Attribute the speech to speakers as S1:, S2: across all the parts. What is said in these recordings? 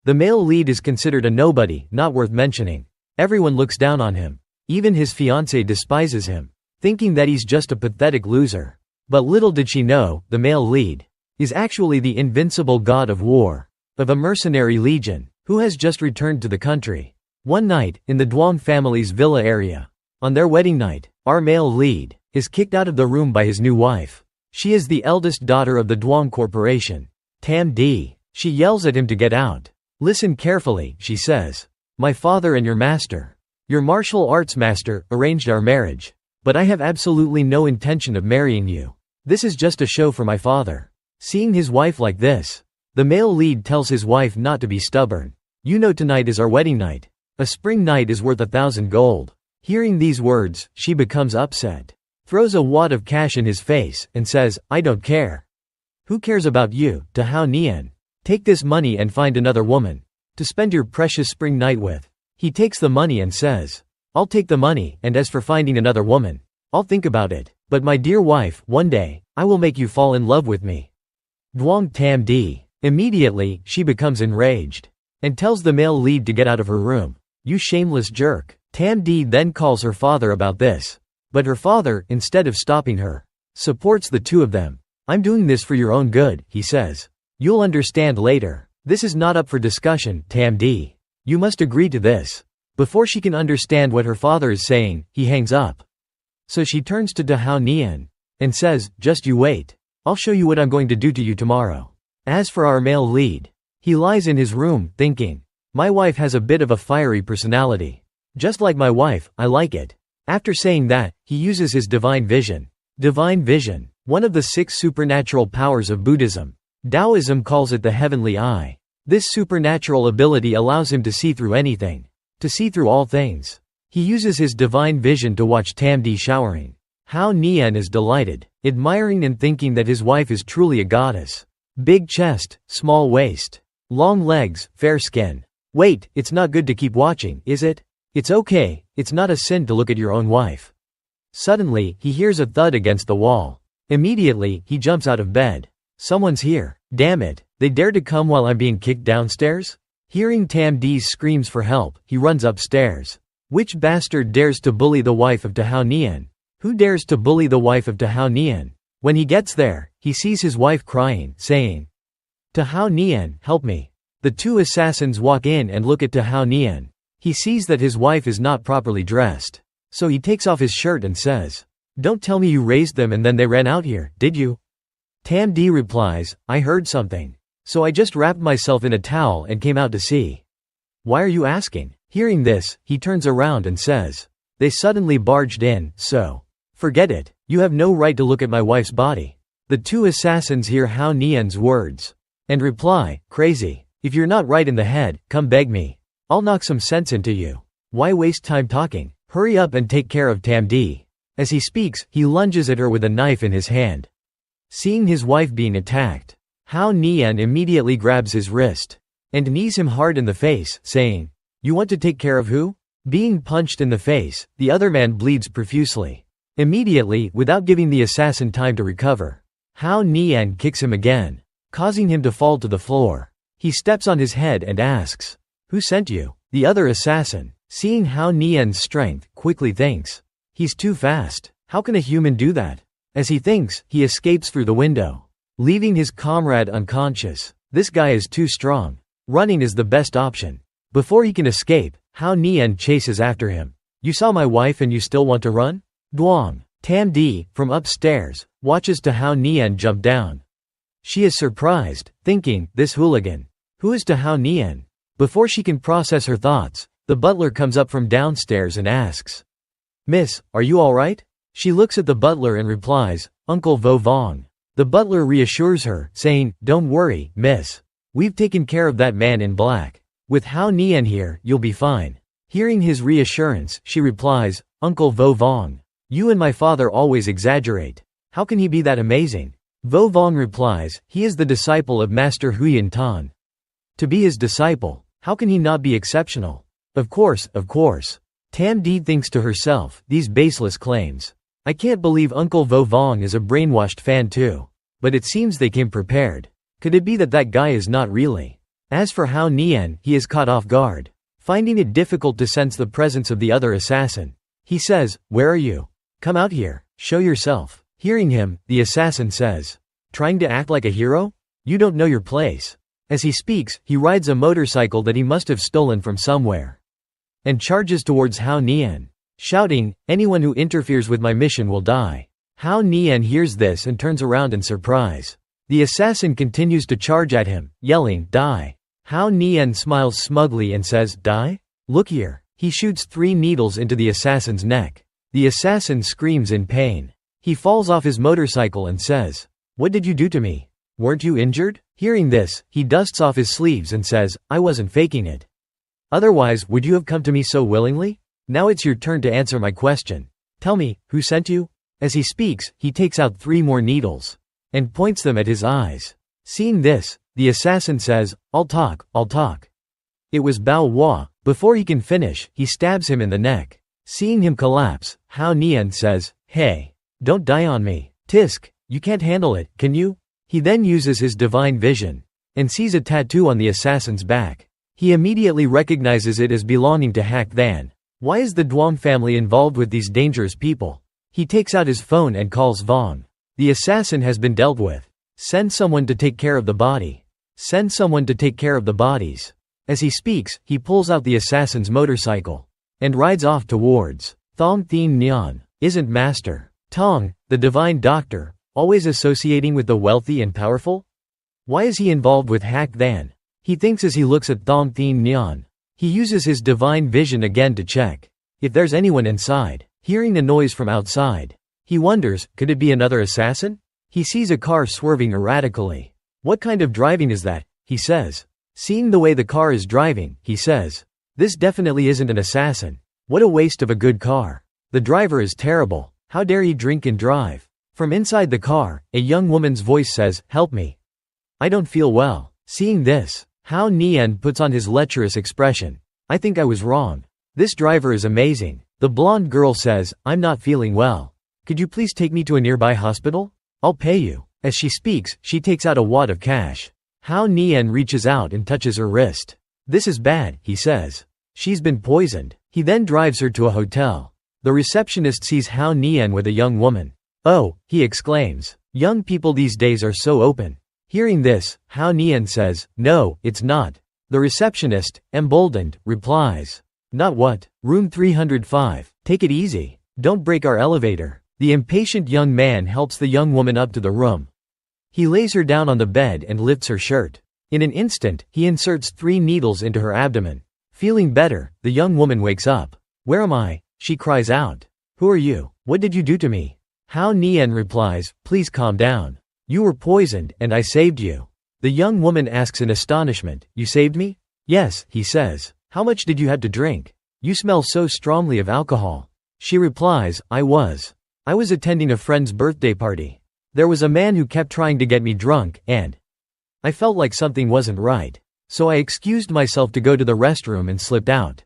S1: The male lead is considered a nobody, not worth mentioning. Everyone looks down on him. Even his fiancée despises him, thinking that he's just a pathetic loser. But little did she know, the male lead is actually the invincible god of war, of a mercenary legion, who has just returned to the country. One night, in the Duong family's villa area, on their wedding night, our male lead is kicked out of the room by his new wife. She is the eldest daughter of the Duong Corporation, Tam D. She yells at him to get out. Listen carefully, she says. My father and your master, your martial arts master, arranged our marriage. But I have absolutely no intention of marrying you. This is just a show for my father. Seeing his wife like this, the male lead tells his wife not to be stubborn. You know, tonight is our wedding night. A spring night is worth 1,000 gold. Hearing these words, she becomes upset, throws a wad of cash in his face, and says, I don't care. Who cares about you, Dahao Nian? Take this money and find another woman to spend your precious spring night with. He takes the money and says, I'll take the money, and as for finding another woman, I'll think about it. But my dear wife, one day, I will make you fall in love with me. Duong Tam D. Immediately, she becomes enraged and tells the male lead to get out of her room. You shameless jerk. Tam D then calls her father about this. But her father, instead of stopping her, supports the two of them. I'm doing this for your own good, he says. You'll understand later. This is not up for discussion, Tam D. You must agree to this. Before she can understand what her father is saying, he hangs up. So she turns to Dahao Nian and says, just you wait. I'll show you what I'm going to do to you tomorrow. As for our male lead, he lies in his room, thinking, my wife has a bit of a fiery personality. Just like my wife, I like it. After saying that, he uses his divine vision. Divine vision, one of the 6 supernatural powers of Buddhism. Taoism calls it the heavenly eye. This supernatural ability allows him to see through anything, to see through all things. He uses his divine vision to watch Tam D showering. Hao Nian is delighted, admiring and thinking that his wife is truly a goddess. Big chest, small waist, long legs, fair skin. Wait, it's not good to keep watching, is it? It's okay, it's not a sin to look at your own wife. Suddenly, he hears a thud against the wall. Immediately, he jumps out of bed. Someone's here. Damn it, they dare to come while I'm being kicked downstairs? Hearing Tam D's screams for help, he runs upstairs. Which bastard dares to bully the wife of Dahao Nian? Who dares to bully the wife of Dahao Nian? When he gets there, he sees his wife crying, saying, Dahao Nian, help me. The 2 assassins walk in and look at Dahao Nian. He sees that his wife is not properly dressed. So he takes off his shirt and says, don't tell me you raised them and then they ran out here, did you? Tam D replies, I heard something. So I just wrapped myself in a towel and came out to see. Why are you asking? Hearing this, he turns around and says, they suddenly barged in, so. Forget it, you have no right to look at my wife's body. The 2 assassins hear Hao Nian's words and reply, crazy. If you're not right in the head, come beg me. I'll knock some sense into you. Why waste time talking? Hurry up and take care of Tam D. As he speaks, he lunges at her with a knife in his hand. Seeing his wife being attacked, Hao Nian immediately grabs his wrist and knees him hard in the face, saying, you want to take care of who? Being punched in the face, the other man bleeds profusely. Immediately, without giving the assassin time to recover, Hao Nian kicks him again, causing him to fall to the floor. He steps on his head and asks, who sent you? The other assassin, seeing Hao Nian's strength, quickly thinks, he's too fast. How can a human do that? As he thinks, he escapes through the window, leaving his comrade unconscious. This guy is too strong. Running is the best option. Before he can escape, Hao Nian chases after him. You saw my wife and you still want to run? Duong Tam D, from upstairs, watches Dahao Nian jump down. She is surprised, thinking, this hooligan. Who is Dahao Nian? Before she can process her thoughts, the butler comes up from downstairs and asks, Miss, are you alright? She looks at the butler and replies, Uncle Vo Vong. The butler reassures her, saying, don't worry, miss. We've taken care of that man in black. With Hao Nian here, you'll be fine. Hearing his reassurance, she replies, Uncle Vo Vong. You and my father always exaggerate. How can he be that amazing? Vo Vong replies, he is the disciple of Master Huyan Tan. To be his disciple, how can he not be exceptional? Of course. Tam D thinks to herself, these baseless claims. I can't believe Uncle Vo Vong is a brainwashed fan too. But it seems they came prepared. Could it be that that guy is not really As for Hao Nian, he is caught off guard, finding it difficult to sense the presence of the other assassin. He says, "Where are you? Come out here, show yourself." Hearing him, the assassin says, "Trying to act like a hero? You don't know your place." As he speaks, he rides a motorcycle that he must have stolen from somewhere, and charges towards Hao Nian, shouting, "Anyone who interferes with my mission will die." Hao Nian hears this and turns around in surprise. The assassin continues to charge at him, yelling, "Die." Hao Nian smiles smugly and says, "Die? Look here." He shoots 3 needles into the assassin's neck. The assassin screams in pain. He falls off his motorcycle and says, "What did you do to me? Weren't you injured?" Hearing this, he dusts off his sleeves and says, "I wasn't faking it. Otherwise, would you have come to me so willingly? Now it's your turn to answer my question. Tell me, who sent you?" As he speaks, he takes out 3 more needles and points them at his eyes. Seeing this, the assassin says, I'll talk. It was Bao Hua. Before he can finish, he stabs him in the neck. Seeing him collapse, Hao Nian says, "Hey, don't die on me. Tisk, you can't handle it, can you?" He then uses his divine vision and sees a tattoo on the assassin's back. He immediately recognizes it as belonging to Hak Than. Why is the Duong family involved with these dangerous people? He takes out his phone and calls Vong. The assassin has been dealt with. Send someone to take care of the body. Send someone to take care of the bodies. As he speaks, he pulls out the assassin's motorcycle and rides off towards Thong Thien Nhan. Isn't Master Tong, the divine doctor, always associating with the wealthy and powerful? Why is he involved with Hak Than? He thinks as he looks at Thong Thien Nhan. He uses his divine vision again to check if there's anyone inside. Hearing the noise from outside, he wonders, could it be another assassin? He sees a car swerving erratically. What kind of driving is that? He says. Seeing the way the car is driving, he says, this definitely isn't an assassin. What a waste of a good car. The driver is terrible. How dare he drink and drive? From inside the car, a young woman's voice says, "Help me. I don't feel well." Seeing this, Hao Nian puts on his lecherous expression. "I think I was wrong. This driver is amazing." The blonde girl says, "I'm not feeling well. Could you please take me to a nearby hospital? I'll pay you." As she speaks, she takes out a wad of cash. Hao Nian reaches out and touches her wrist. "This is bad," he says. "She's been poisoned." He then drives her to a hotel. The receptionist sees Hao Nian with a young woman. "Oh," he exclaims. "Young people these days are so open." Hearing this, Hao Nian says, "No, it's not." The receptionist, emboldened, replies, "Not what? Room 305. Take it easy. Don't break our elevator." The impatient young man helps the young woman up to the room. He lays her down on the bed and lifts her shirt. In an instant, he inserts 3 needles into her abdomen. Feeling better, the young woman wakes up. "Where am I?" she cries out. "Who are you? What did you do to me?" Hao Nian replies, "Please calm down. You were poisoned, and I saved you." The young woman asks in astonishment, "You saved me?" "Yes," he says. "How much did you have to drink? You smell so strongly of alcohol." She replies, I was attending a friend's birthday party. There was a man who kept trying to get me drunk, and I felt like something wasn't right. So I excused myself to go to the restroom and slipped out."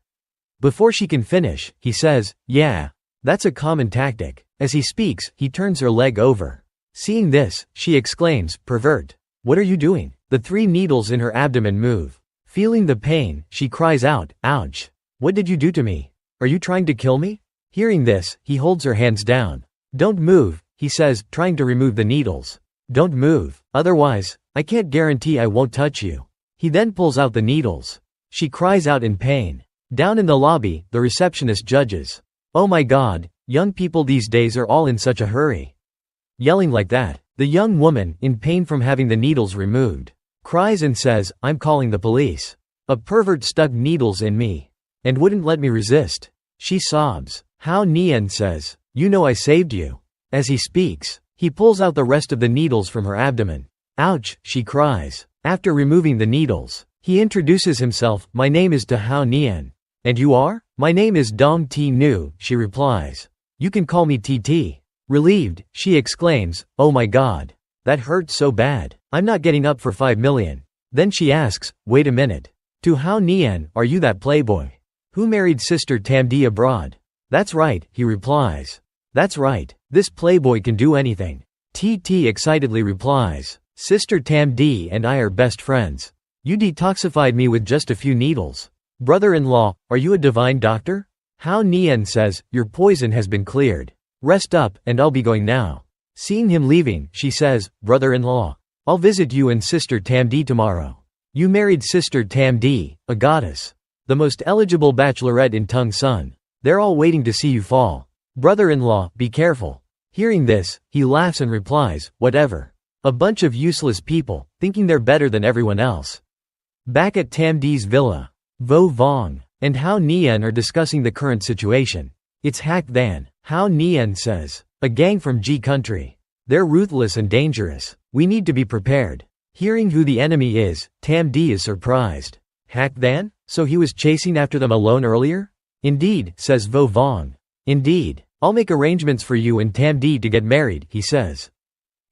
S1: Before she can finish, he says, "Yeah, that's a common tactic." As he speaks, he turns her leg over. Seeing this, she exclaims, "Pervert. What are you doing?" The 3 needles in her abdomen move. Feeling the pain, she cries out, "Ouch. What did you do to me? Are you trying to kill me?" Hearing this, he holds her hands down. "Don't move," he says, trying to remove the needles. "Don't move, otherwise, I can't guarantee I won't touch you." He then pulls out the needles. She cries out in pain. Down in the lobby, the receptionist judges. "Oh my God, young people these days are all in such a hurry." Yelling like that, the young woman, in pain from having the needles removed, cries and says, "I'm calling the police. A pervert stuck needles in me and wouldn't let me resist." She sobs. Hao Nian says, "You know I saved you." As he speaks, he pulls out the rest of the needles from her abdomen. "Ouch," she cries. After removing the needles, he introduces himself, "My name is Hao Nian." "And you are?" "My name is Dong T Nu," she replies. "You can call me TT." Relieved, she exclaims, "Oh my God. That hurt so bad. I'm not getting up for 5 million. Then she asks, "Wait a minute. To Hao Nian, are you that playboy who married Sister Tamdi abroad?" "That's right," he replies. "That's right. This playboy can do anything." TT excitedly replies, "Sister Tamdi and I are best friends. You detoxified me with just a few needles. Brother-in-law, are you a divine doctor? Hao Nian says, your poison has been cleared. Rest up, and I'll be going now. Seeing him leaving, she says, brother-in-law, I'll visit you and Sister Tamdi tomorrow. You married Sister Tamdi, a goddess. The most eligible bachelorette in Tung Sun. They're all waiting to see you fall. Brother-in-law, be careful. Hearing this, he laughs and replies, whatever. A bunch of useless people, thinking they're better than everyone else. Back at Tamdi's villa, Vo Vong and Hao Nian are discussing the current situation. It's Hak Than. Hao Nian says, a gang from G country. They're ruthless and dangerous. We need to be prepared. Hearing who the enemy is, Tamdi is surprised. Hak Than? So he was chasing after them alone earlier? Indeed, says Vo Vong. Indeed. I'll make arrangements for you and Tamdi to get married, he says.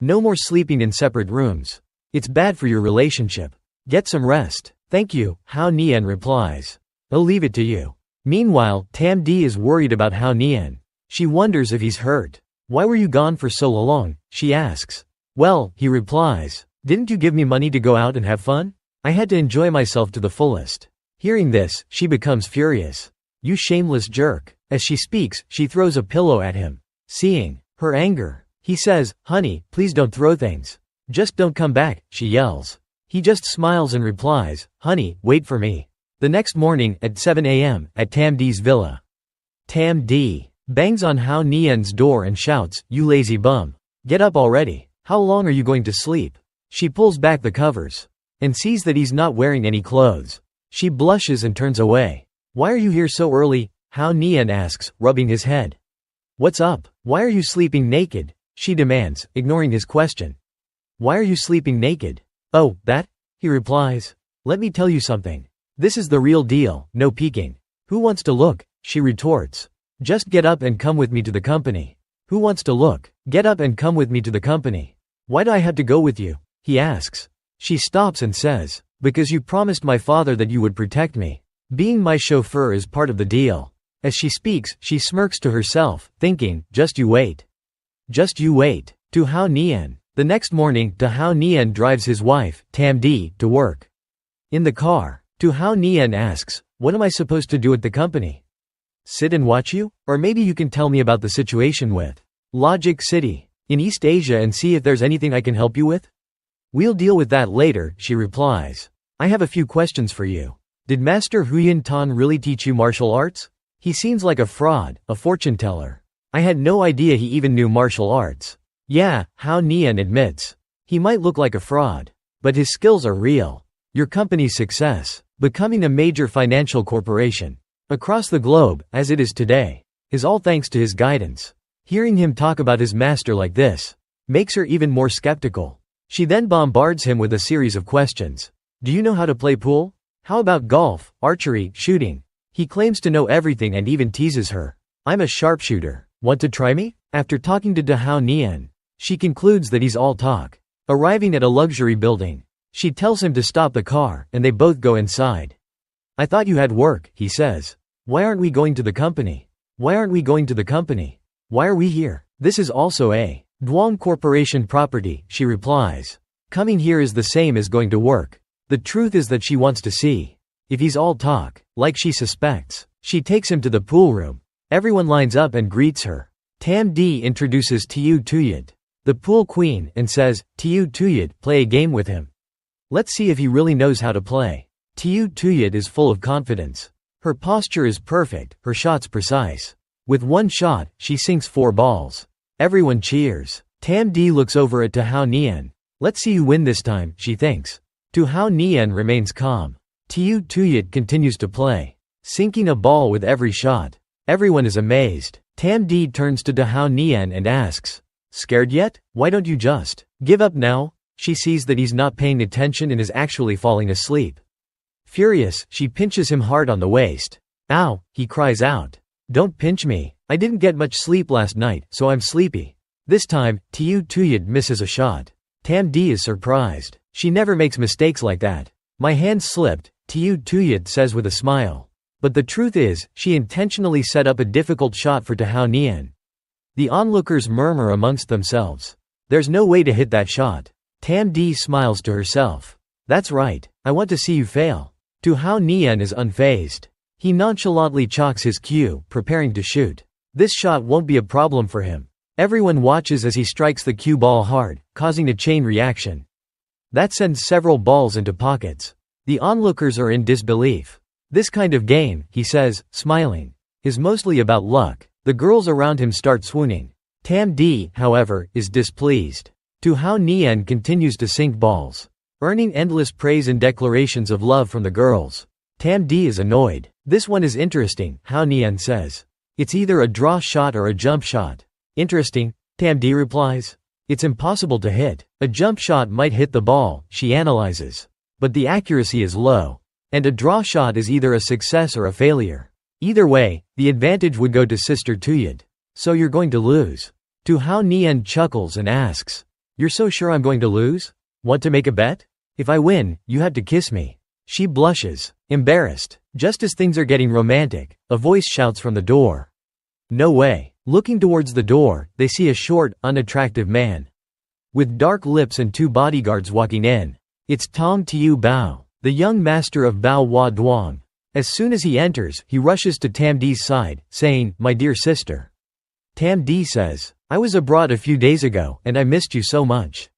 S1: No more sleeping in separate rooms. It's bad for your relationship. Get some rest. Thank you, Hao Nian replies. I'll leave it to you. Meanwhile, Tamdi is worried about Hao Nian. She wonders if he's hurt. Why were you gone for so long? She asks. Well, he replies. Didn't you give me money to go out and have fun? I had to enjoy myself to the fullest. Hearing this, she becomes furious. You shameless jerk. As she speaks, she throws a pillow at him. Seeing her anger, he says, honey, please don't throw things. Just don't come back, she yells. He just smiles and replies, honey, wait for me. The next morning, at 7 a.m., at Tamdi's villa. Tamdi bangs on Hao Nian's door and shouts, you lazy bum. Get up already. How long are you going to sleep? She pulls back the covers and sees that he's not wearing any clothes. She blushes and turns away. Why are you here so early? Hao Nian asks, rubbing his head. What's up? Why are you sleeping naked? She demands, ignoring his question. Why are you sleeping naked? Oh, that? He replies. Let me tell you something. This is the real deal, no peeking. Who wants to look? She retorts. Just get up and come with me to the company. Who wants to look? Get up and come with me to the company. Why do I have to go with you? He asks. She stops and says, because you promised my father that you would protect me. Being my chauffeur is part of the deal. As she speaks, she smirks to herself, thinking, just you wait. Just you wait. To Hao Nian. The next morning, Hao Nian drives his wife, Tamdi, to work. In the car, Hao Nian asks, what am I supposed to do at the company? Sit and watch you? Or maybe you can tell me about the situation with Logic City in East Asia and see if there's anything I can help you with? We'll deal with that later, she replies. I have a few questions for you. Did Master Huyan Tan really teach you martial arts? He seems like a fraud, a fortune teller. I had no idea he even knew martial arts. Yeah, Hao Nian admits. He might look like a fraud, but his skills are real. Your company's success, becoming a major financial corporation across the globe, as it is today, is all thanks to his guidance. Hearing him talk about his master like this makes her even more skeptical. She then bombards him with a series of questions. Do you know how to play pool? How about golf, archery, shooting? He claims to know everything and even teases her. I'm a sharpshooter. Want to try me? After talking to Hao Nian, she concludes that he's all talk. Arriving at a luxury building, she tells him to stop the car, and they both go inside. I thought you had work, he says. Why aren't we going to the company? Why aren't we going to the company? Why are we here? This is also a Duong Corporation property, she replies. Coming here is the same as going to work. The truth is that she wants to see if he's all talk, like she suspects. She takes him to the pool room. Everyone lines up and greets her. Tamdi introduces Tiu Tuyat, the pool queen, and says, Tiu Tuyat, play a game with him. Let's see if he really knows how to play. Tiu Tuyat is full of confidence. Her posture is perfect, her shots precise. With one shot, she sinks 4 balls. Everyone cheers. Tamdi looks over at Hao Nian. Let's see who win this time, she thinks. Hao Nian remains calm. Tiu Tuyat continues to play, sinking a ball with every shot. Everyone is amazed. Tamdi turns to Hao Nian and asks, scared yet? Why don't you just give up now? She sees that he's not paying attention and is actually falling asleep. Furious, she pinches him hard on the waist. Ow, he cries out. Don't pinch me. I didn't get much sleep last night, so I'm sleepy. This time, Tiu Tuyat misses a shot. Tamdi is surprised. She never makes mistakes like that. My hand slipped, Tiu Tuyat says with a smile. But the truth is, she intentionally set up a difficult shot for Hao Nian. The onlookers murmur amongst themselves. There's no way to hit that shot. Tamdi smiles to herself. That's right, I want to see you fail. Tu Hao Nian is unfazed. He nonchalantly chalks his cue, preparing to shoot. This shot won't be a problem for him. Everyone watches as he strikes the cue ball hard, causing a chain reaction. That sends several balls into pockets. The onlookers are in disbelief. This kind of game, he says, smiling, is mostly about luck. The girls around him start swooning. Tam Di, however, is displeased. Tu Hao Nian continues to sink balls, earning endless praise and declarations of love from the girls. Tam Di is annoyed. This one is interesting, Hao Nian says. It's either a draw shot or a jump shot. Interesting, Tam Di replies. It's impossible to hit. A jump shot might hit the ball, she analyzes. But the accuracy is low. And a draw shot is either a success or a failure. Either way, the advantage would go to Sister Tuyid. So you're going to lose. Tu Hao Nian chuckles and asks, "You're so sure I'm going to lose? Want to make a bet? If I win, you have to kiss me." She blushes, embarrassed. Just as things are getting romantic, a voice shouts from the door. No way. Looking towards the door, they see a short, unattractive man with dark lips and two bodyguards walking in. It's Tong Tiu Bao, the young master of Bao Hua Duang. As soon as he enters, he rushes to Tam Di's side, saying, "My dear sister." Tam Di says, "I was abroad a few days ago, and I missed you so much.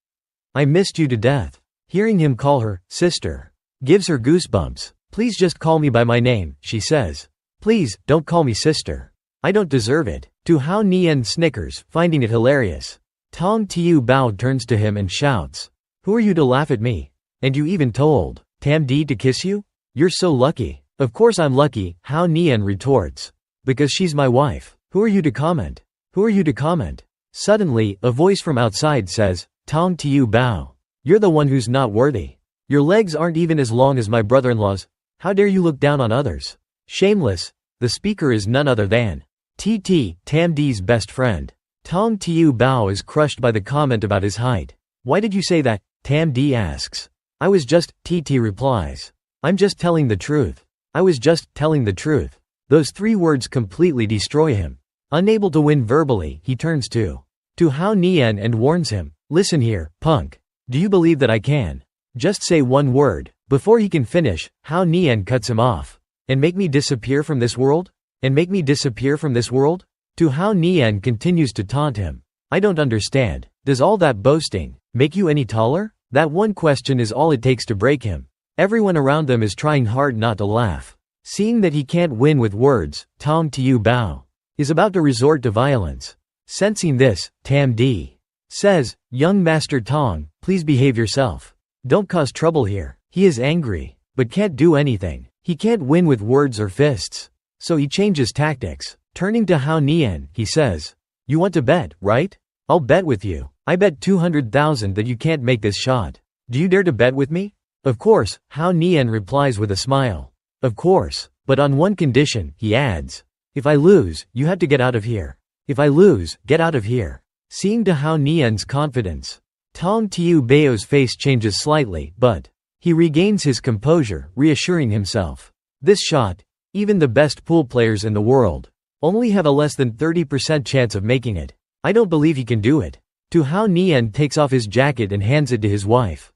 S1: I missed you to death." Hearing him call her sister gives her goosebumps. "Please just call me by my name," she says. "Please, don't call me sister. I don't deserve it." Tu Hao Nian snickers, finding it hilarious. Tong Tiu Bao turns to him and shouts, "Who are you to laugh at me? And you even told Tam Di to kiss you? You're so lucky." "Of course I'm lucky," Hao Nian retorts. "Because she's my wife. Who are you to comment? Who are you to comment?" Suddenly, a voice from outside says, "Tong Tiu Bao, you're the one who's not worthy. Your legs aren't even as long as my brother-in-law's. How dare you look down on others? Shameless." The speaker is none other than TT, Tam Di's best friend. Tong Tiu Bao is crushed by the comment about his height. "Why did you say that?" Tam Di asks. "I was just," TT replies. "I'm just telling the truth. I was just telling the truth." Those three words completely destroy him. Unable to win verbally, he turns to Hao Nian and warns him, "Listen here, punk. Do you believe that I can just say one word?" Before he can finish, Hao Nian cuts him off. "And make me disappear from this world? And make me disappear from this world?" Tu Hao Nian continues to taunt him. "I don't understand. Does all that boasting make you any taller?" That one question is all it takes to break him. Everyone around them is trying hard not to laugh. Seeing that he can't win with words, Tong Tiu Bao is about to resort to violence. Sensing this, Tam Di says, "Young Master Tong, please behave yourself. Don't cause trouble here." He is angry, but can't do anything. He can't win with words or fists. So he changes tactics. Turning to Hao Nian, he says, "You want to bet, right? I'll bet with you. I bet 200,000 that you can't make this shot. Do you dare to bet with me?" "Of course," Hao Nian replies with a smile. "Of course, but on one condition," he adds. "If I lose, you have to get out of here. If I lose, get out of here." Seeing to Hao Nian's confidence, Tong Tiu Bao's face changes slightly, but he regains his composure, reassuring himself. This shot, even the best pool players in the world only have a less than 30% chance of making it. I don't believe he can do it. Tu Hao Nian takes off his jacket and hands it to his wife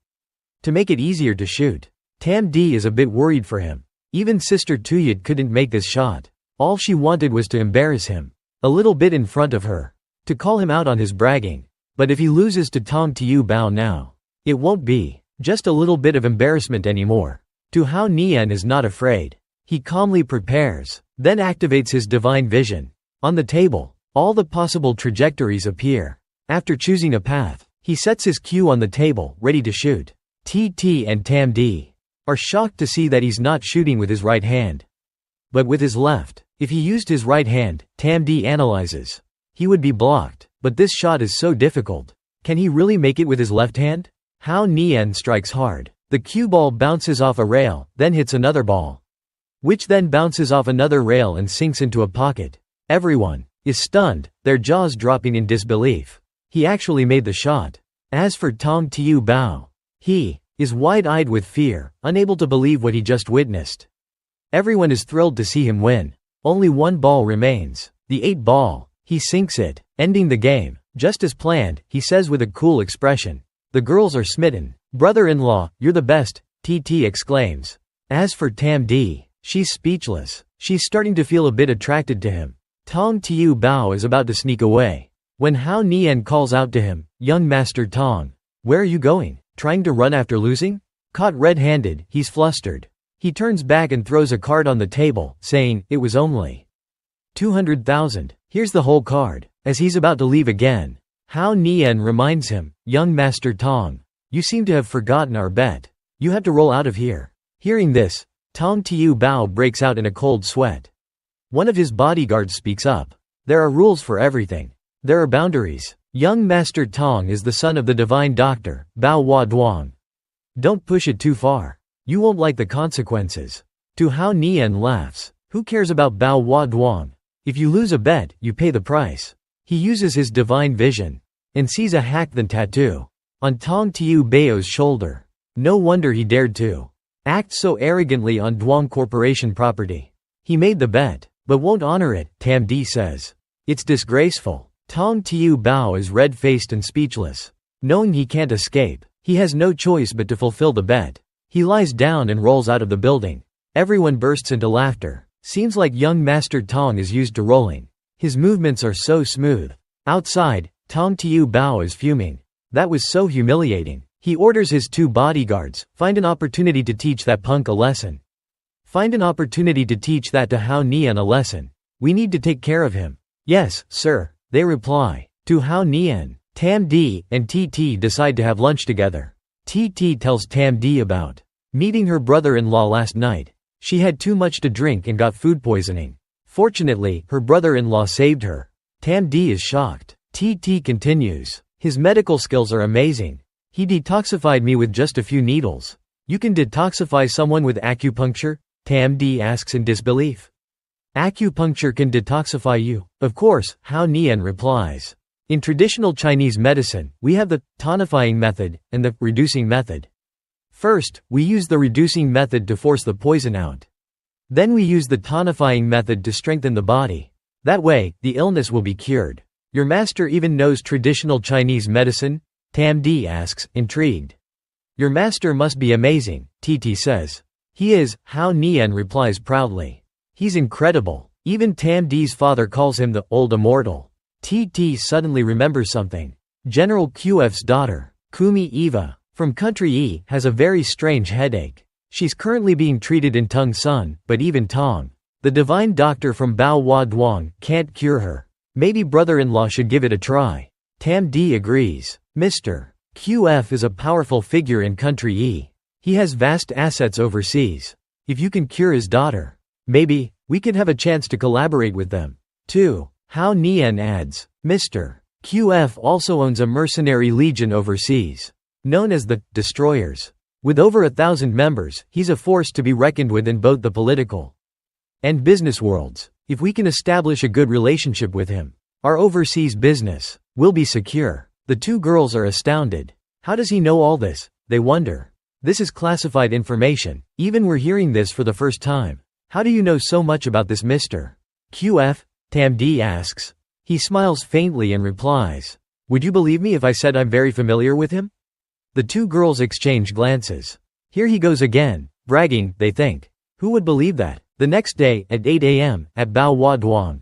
S1: to make it easier to shoot. Tam Di is a bit worried for him. Even Sister Tuyid couldn't make this shot. All she wanted was to embarrass him a little bit in front of her, to call him out on his bragging. But if he loses to Tong Tiu Bao now, it won't be just a little bit of embarrassment anymore. Tu Hao Nian is not afraid. He calmly prepares, then activates his divine vision. On the table, all the possible trajectories appear. After choosing a path, he sets his cue on the table, ready to shoot. TT and Tam Di are shocked to see that he's not shooting with his right hand, but with his left. If he used his right hand, Tam Di analyzes, he would be blocked. But this shot is so difficult. Can he really make it with his left hand? Hao Nian strikes hard. The cue ball bounces off a rail, then hits another ball, which then bounces off another rail and sinks into a pocket. Everyone is stunned, their jaws dropping in disbelief. He actually made the shot. As for Tong Tiu Bao, he is wide-eyed with fear, unable to believe what he just witnessed. Everyone is thrilled to see him win. Only one ball remains, the 8 ball. He sinks it, ending the game. Just as planned, he says with a cool expression. The girls are smitten. "Brother-in-law, you're the best," TT exclaims. As for Tam D, she's speechless. She's starting to feel a bit attracted to him. Tong Tiu Bao is about to sneak away when Hao Nian calls out to him, "Young Master Tong, where are you going? Trying to run after losing?" Caught red-handed, he's flustered. He turns back and throws a card on the table, saying, "It was only 200,000. Here's the whole card." As he's about to leave again, Hao Nian reminds him, "Young Master Tong, you seem to have forgotten our bet. You have to roll out of here." Hearing this, Tong Tiu Bao breaks out in a cold sweat. One of his bodyguards speaks up. "There are rules for everything. There are boundaries. Young Master Tong is the son of the divine doctor, Bao Hua Duang. Don't push it too far. You won't like the consequences." Tu Hao Nian laughs. Who cares about Bao Hua Duang? If you lose a bet, you pay the price. He uses his divine vision and sees a hacked tattoo on Tong Tiu Bao's shoulder. No wonder he dared to act so arrogantly on Duang Corporation property. He made the bet, but won't honor it, Tam D says. It's disgraceful. Tong Tiu Bao is red-faced and speechless. Knowing he can't escape, he has no choice but to fulfill the bet. He lies down and rolls out of the building. Everyone bursts into laughter. Seems like young Master Tong is used to rolling. His movements are so smooth. Outside, Tong Tiu Bao is fuming. That was so humiliating. He orders his 2 bodyguards, "Find an opportunity to teach that punk a lesson. Find an opportunity to teach that to Hao Nian a lesson. We need to take care of him." "Yes, sir," they reply. To Hao Nian, Tam D and TT decide to have lunch together. TT tells Tam D about meeting her brother-in-law last night. She had too much to drink and got food poisoning. Fortunately, her brother-in-law saved her. Tam D is shocked. TT continues. "His medical skills are amazing. He detoxified me with just a few needles." "You can detoxify someone with acupuncture?" Tam D asks in disbelief. "Acupuncture can detoxify you, of course," Hao Nian replies. "In traditional Chinese medicine, we have the tonifying method and the reducing method. First, we use the reducing method to force the poison out. Then we use the tonifying method to strengthen the body. That way, the illness will be cured." "Your master even knows traditional Chinese medicine?" Tam D asks, intrigued. "Your master must be amazing," TT says. "He is," Hao Nian replies proudly. "He's incredible. Even Tam D's father calls him the old immortal." TT suddenly remembers something. General QF's daughter, Kumi Eva, from Country E, has a very strange headache. She's currently being treated in Tung Sun, but even Tong, the divine doctor from Bao Hua Duang, can't cure her. Maybe brother-in-law should give it a try. Tam D agrees. Mr. QF is a powerful figure in Country E. He has vast assets overseas. If you can cure his daughter, maybe we could have a chance to collaborate with them, too. Hao Nian adds, Mr. QF also owns a mercenary legion overseas, known as the Destroyers. With over 1,000 members, he's a force to be reckoned with in both the political and business worlds. If we can establish a good relationship with him, our overseas business will be secure. The 2 girls are astounded. How does he know all this? They wonder. This is classified information. Even we're hearing this for the first time. How do you know so much about this Mr. QF? Tam D asks. He smiles faintly and replies, "Would you believe me if I said I'm very familiar with him?" The 2 girls exchange glances. Here he goes again, bragging, they think. Who would believe that? The next day, at 8 a.m., at Bao Hua Duang.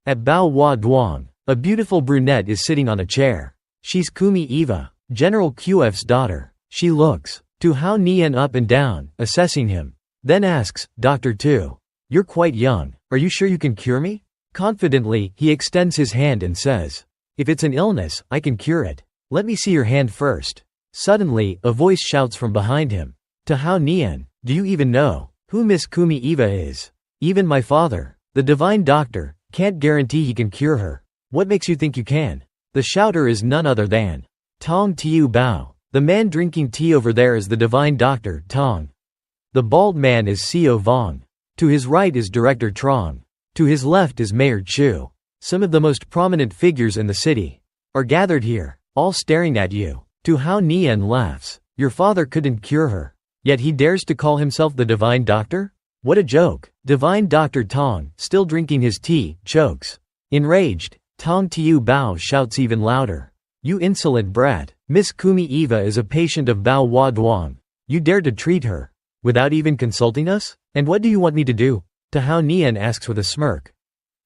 S1: At Bao Hua Duang, a beautiful brunette is sitting on a chair. She's Kumi Eva, General QF's daughter. She looks to Hao Nian up and down, assessing him. Then asks, "Dr. Tu, you're quite young. Are you sure you can cure me?" Confidently, he extends his hand and says, "If it's an illness, I can cure it. Let me see your hand first." Suddenly, a voice shouts from behind him. To Hao Nian, "Do you even know who Miss Kumi Eva is?" "Even my father, the divine doctor, can't guarantee he can cure her." "What makes you think you can?" The shouter is none other than Tong Tiu Bao. The man drinking tea over there is the divine doctor, Tong. The bald man is Xiao Vong. To his right is Director Trong. To his left is Mayor Chu. Some of the most prominent figures in the city are gathered here, all staring at you. Tu Hao Nian laughs. Your father couldn't cure her. Yet he dares to call himself the divine doctor? What a joke. Divine Dr. Tong, still drinking his tea, chokes. Enraged, Tong Tiu Bao shouts even louder. You insolent brat. Miss Kumi Eva is a patient of Bao Hua Duang. You dare to treat her without even consulting us? And what do you want me to do? Hao Nian asks with a smirk.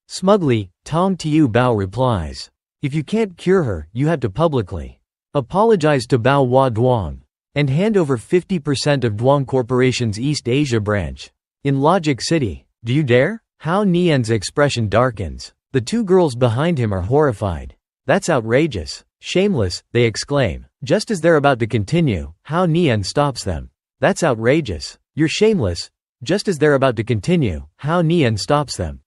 S1: Smugly, Tong Tiu Bao replies. If you can't cure her, you have to publicly apologize to Bao Hua Duang and hand over 50% of Duang Corporation's East Asia branch in Logic City. Do you dare? Hao Nian's expression darkens. The two girls behind him are horrified. That's outrageous. Shameless, they exclaim. Just as they're about to continue, Hao Nian stops them. That's outrageous. You're shameless. Just as they're about to continue, Hao Nian stops them.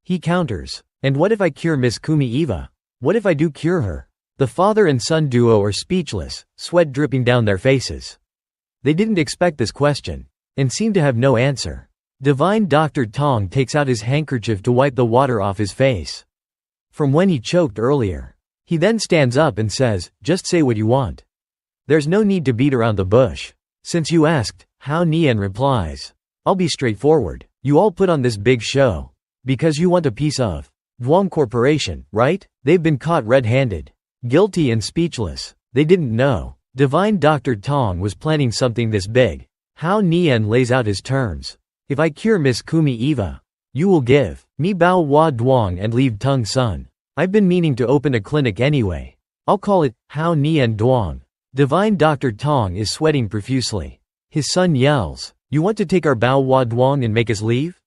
S1: He counters. And what if I cure Miss Kumi Eva? What if I do cure her? The father and son duo are speechless, sweat dripping down their faces. They didn't expect this question, and seem to have no answer. Divine Dr. Tong takes out his handkerchief to wipe the water off his face from when he choked earlier. He then stands up and says, just say what you want. There's no need to beat around the bush. Since you asked, Hao Nian replies. I'll be straightforward. You all put on this big show because you want a piece of Duang Corporation, right? They've been caught red-handed, guilty and speechless. They didn't know Divine Dr. Tong was planning something this big. Hao Nian lays out his terms. If I cure Miss Kumi Eva, you will give me Bao Hua Duang and leave Tung Sun. I've been meaning to open a clinic anyway. I'll call it Hao Nian Duang. Divine Dr. Tong is sweating profusely. His son yells, you want to take our Bao Hua Duang and make us leave?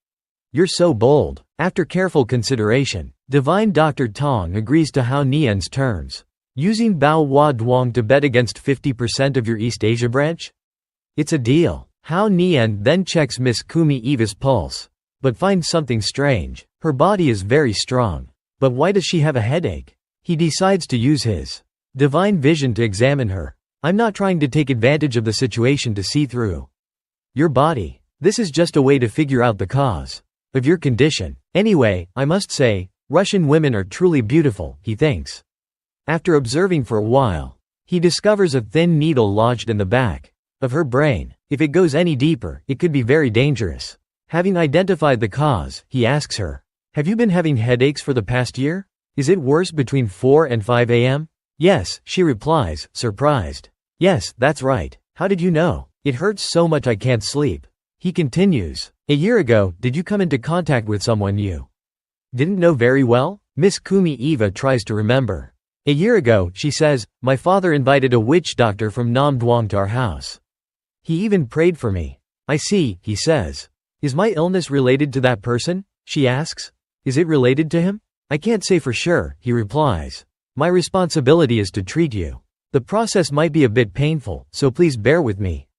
S1: You're so bold. After careful consideration, Divine Dr. Tong agrees to Hao Nian's terms. Using Bao Hua Duang to bet against 50% of your East Asia branch? It's a deal. Hao Nian then checks Miss Kumi Eva's pulse, but finds something strange. Her body is very strong. But why does she have a headache? He decides to use his divine vision to examine her. I'm not trying to take advantage of the situation to see through your body. This is just a way to figure out the cause of your condition. Anyway, I must say, Russian women are truly beautiful, he thinks. After observing for a while, he discovers a thin needle lodged in the back of her brain. If it goes any deeper, it could be very dangerous. Having identified the cause, he asks her, have you been having headaches for the past year? Is it worse between 4 and 5 a.m.? Yes, she replies, surprised. Yes, that's right. How did you know? It hurts so much I can't sleep. He continues, a year ago, did you come into contact with someone you didn't know very well? Miss Kumi Eva tries to remember. A year ago, she says, my father invited a witch doctor from Nam Duang to our house. He even prayed for me. I see, he says. Is my illness related to that person? She asks. Is it related to him? I can't say for sure, he replies. My responsibility is to treat you. The process might be a bit painful, so please bear with me.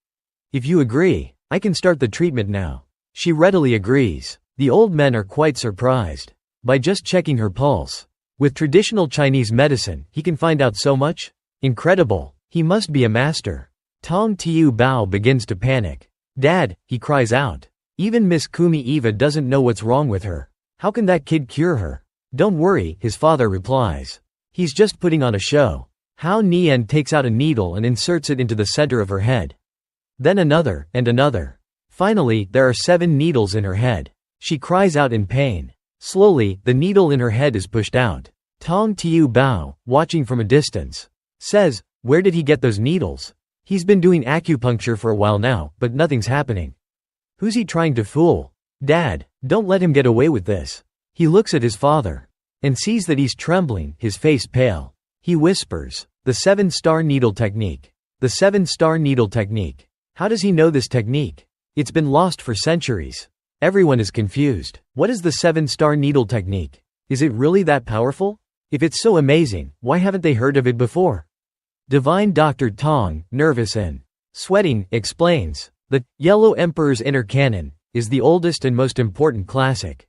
S1: If you agree, I can start the treatment now. She readily agrees. The old men are quite surprised by just checking her pulse. With traditional Chinese medicine, he can find out so much? Incredible. He must be a master. Tong Tiu Bao begins to panic. Dad, he cries out. Even Miss Kumi Eva doesn't know what's wrong with her. How can that kid cure her? Don't worry, his father replies. He's just putting on a show. Hao Nian takes out a needle and inserts it into the center of her head. Then another, and another. Finally, there are 7 needles in her head. She cries out in pain. Slowly, the needle in her head is pushed out. Tong Tiu Bao, watching from a distance, says, where did he get those needles? He's been doing acupuncture for a while now, but nothing's happening. Who's he trying to fool? Dad, don't let him get away with this. He looks at his father and sees that he's trembling, his face pale. He whispers, the 7-star needle technique. The 7-star needle technique. How does he know this technique? It's been lost for centuries. Everyone is confused. What is the 7-star needle technique? Is it really that powerful? If it's so amazing, why haven't they heard of it before? Divine Dr. Tong, nervous and sweating, explains. The Yellow Emperor's Inner Canon is the oldest and most important classic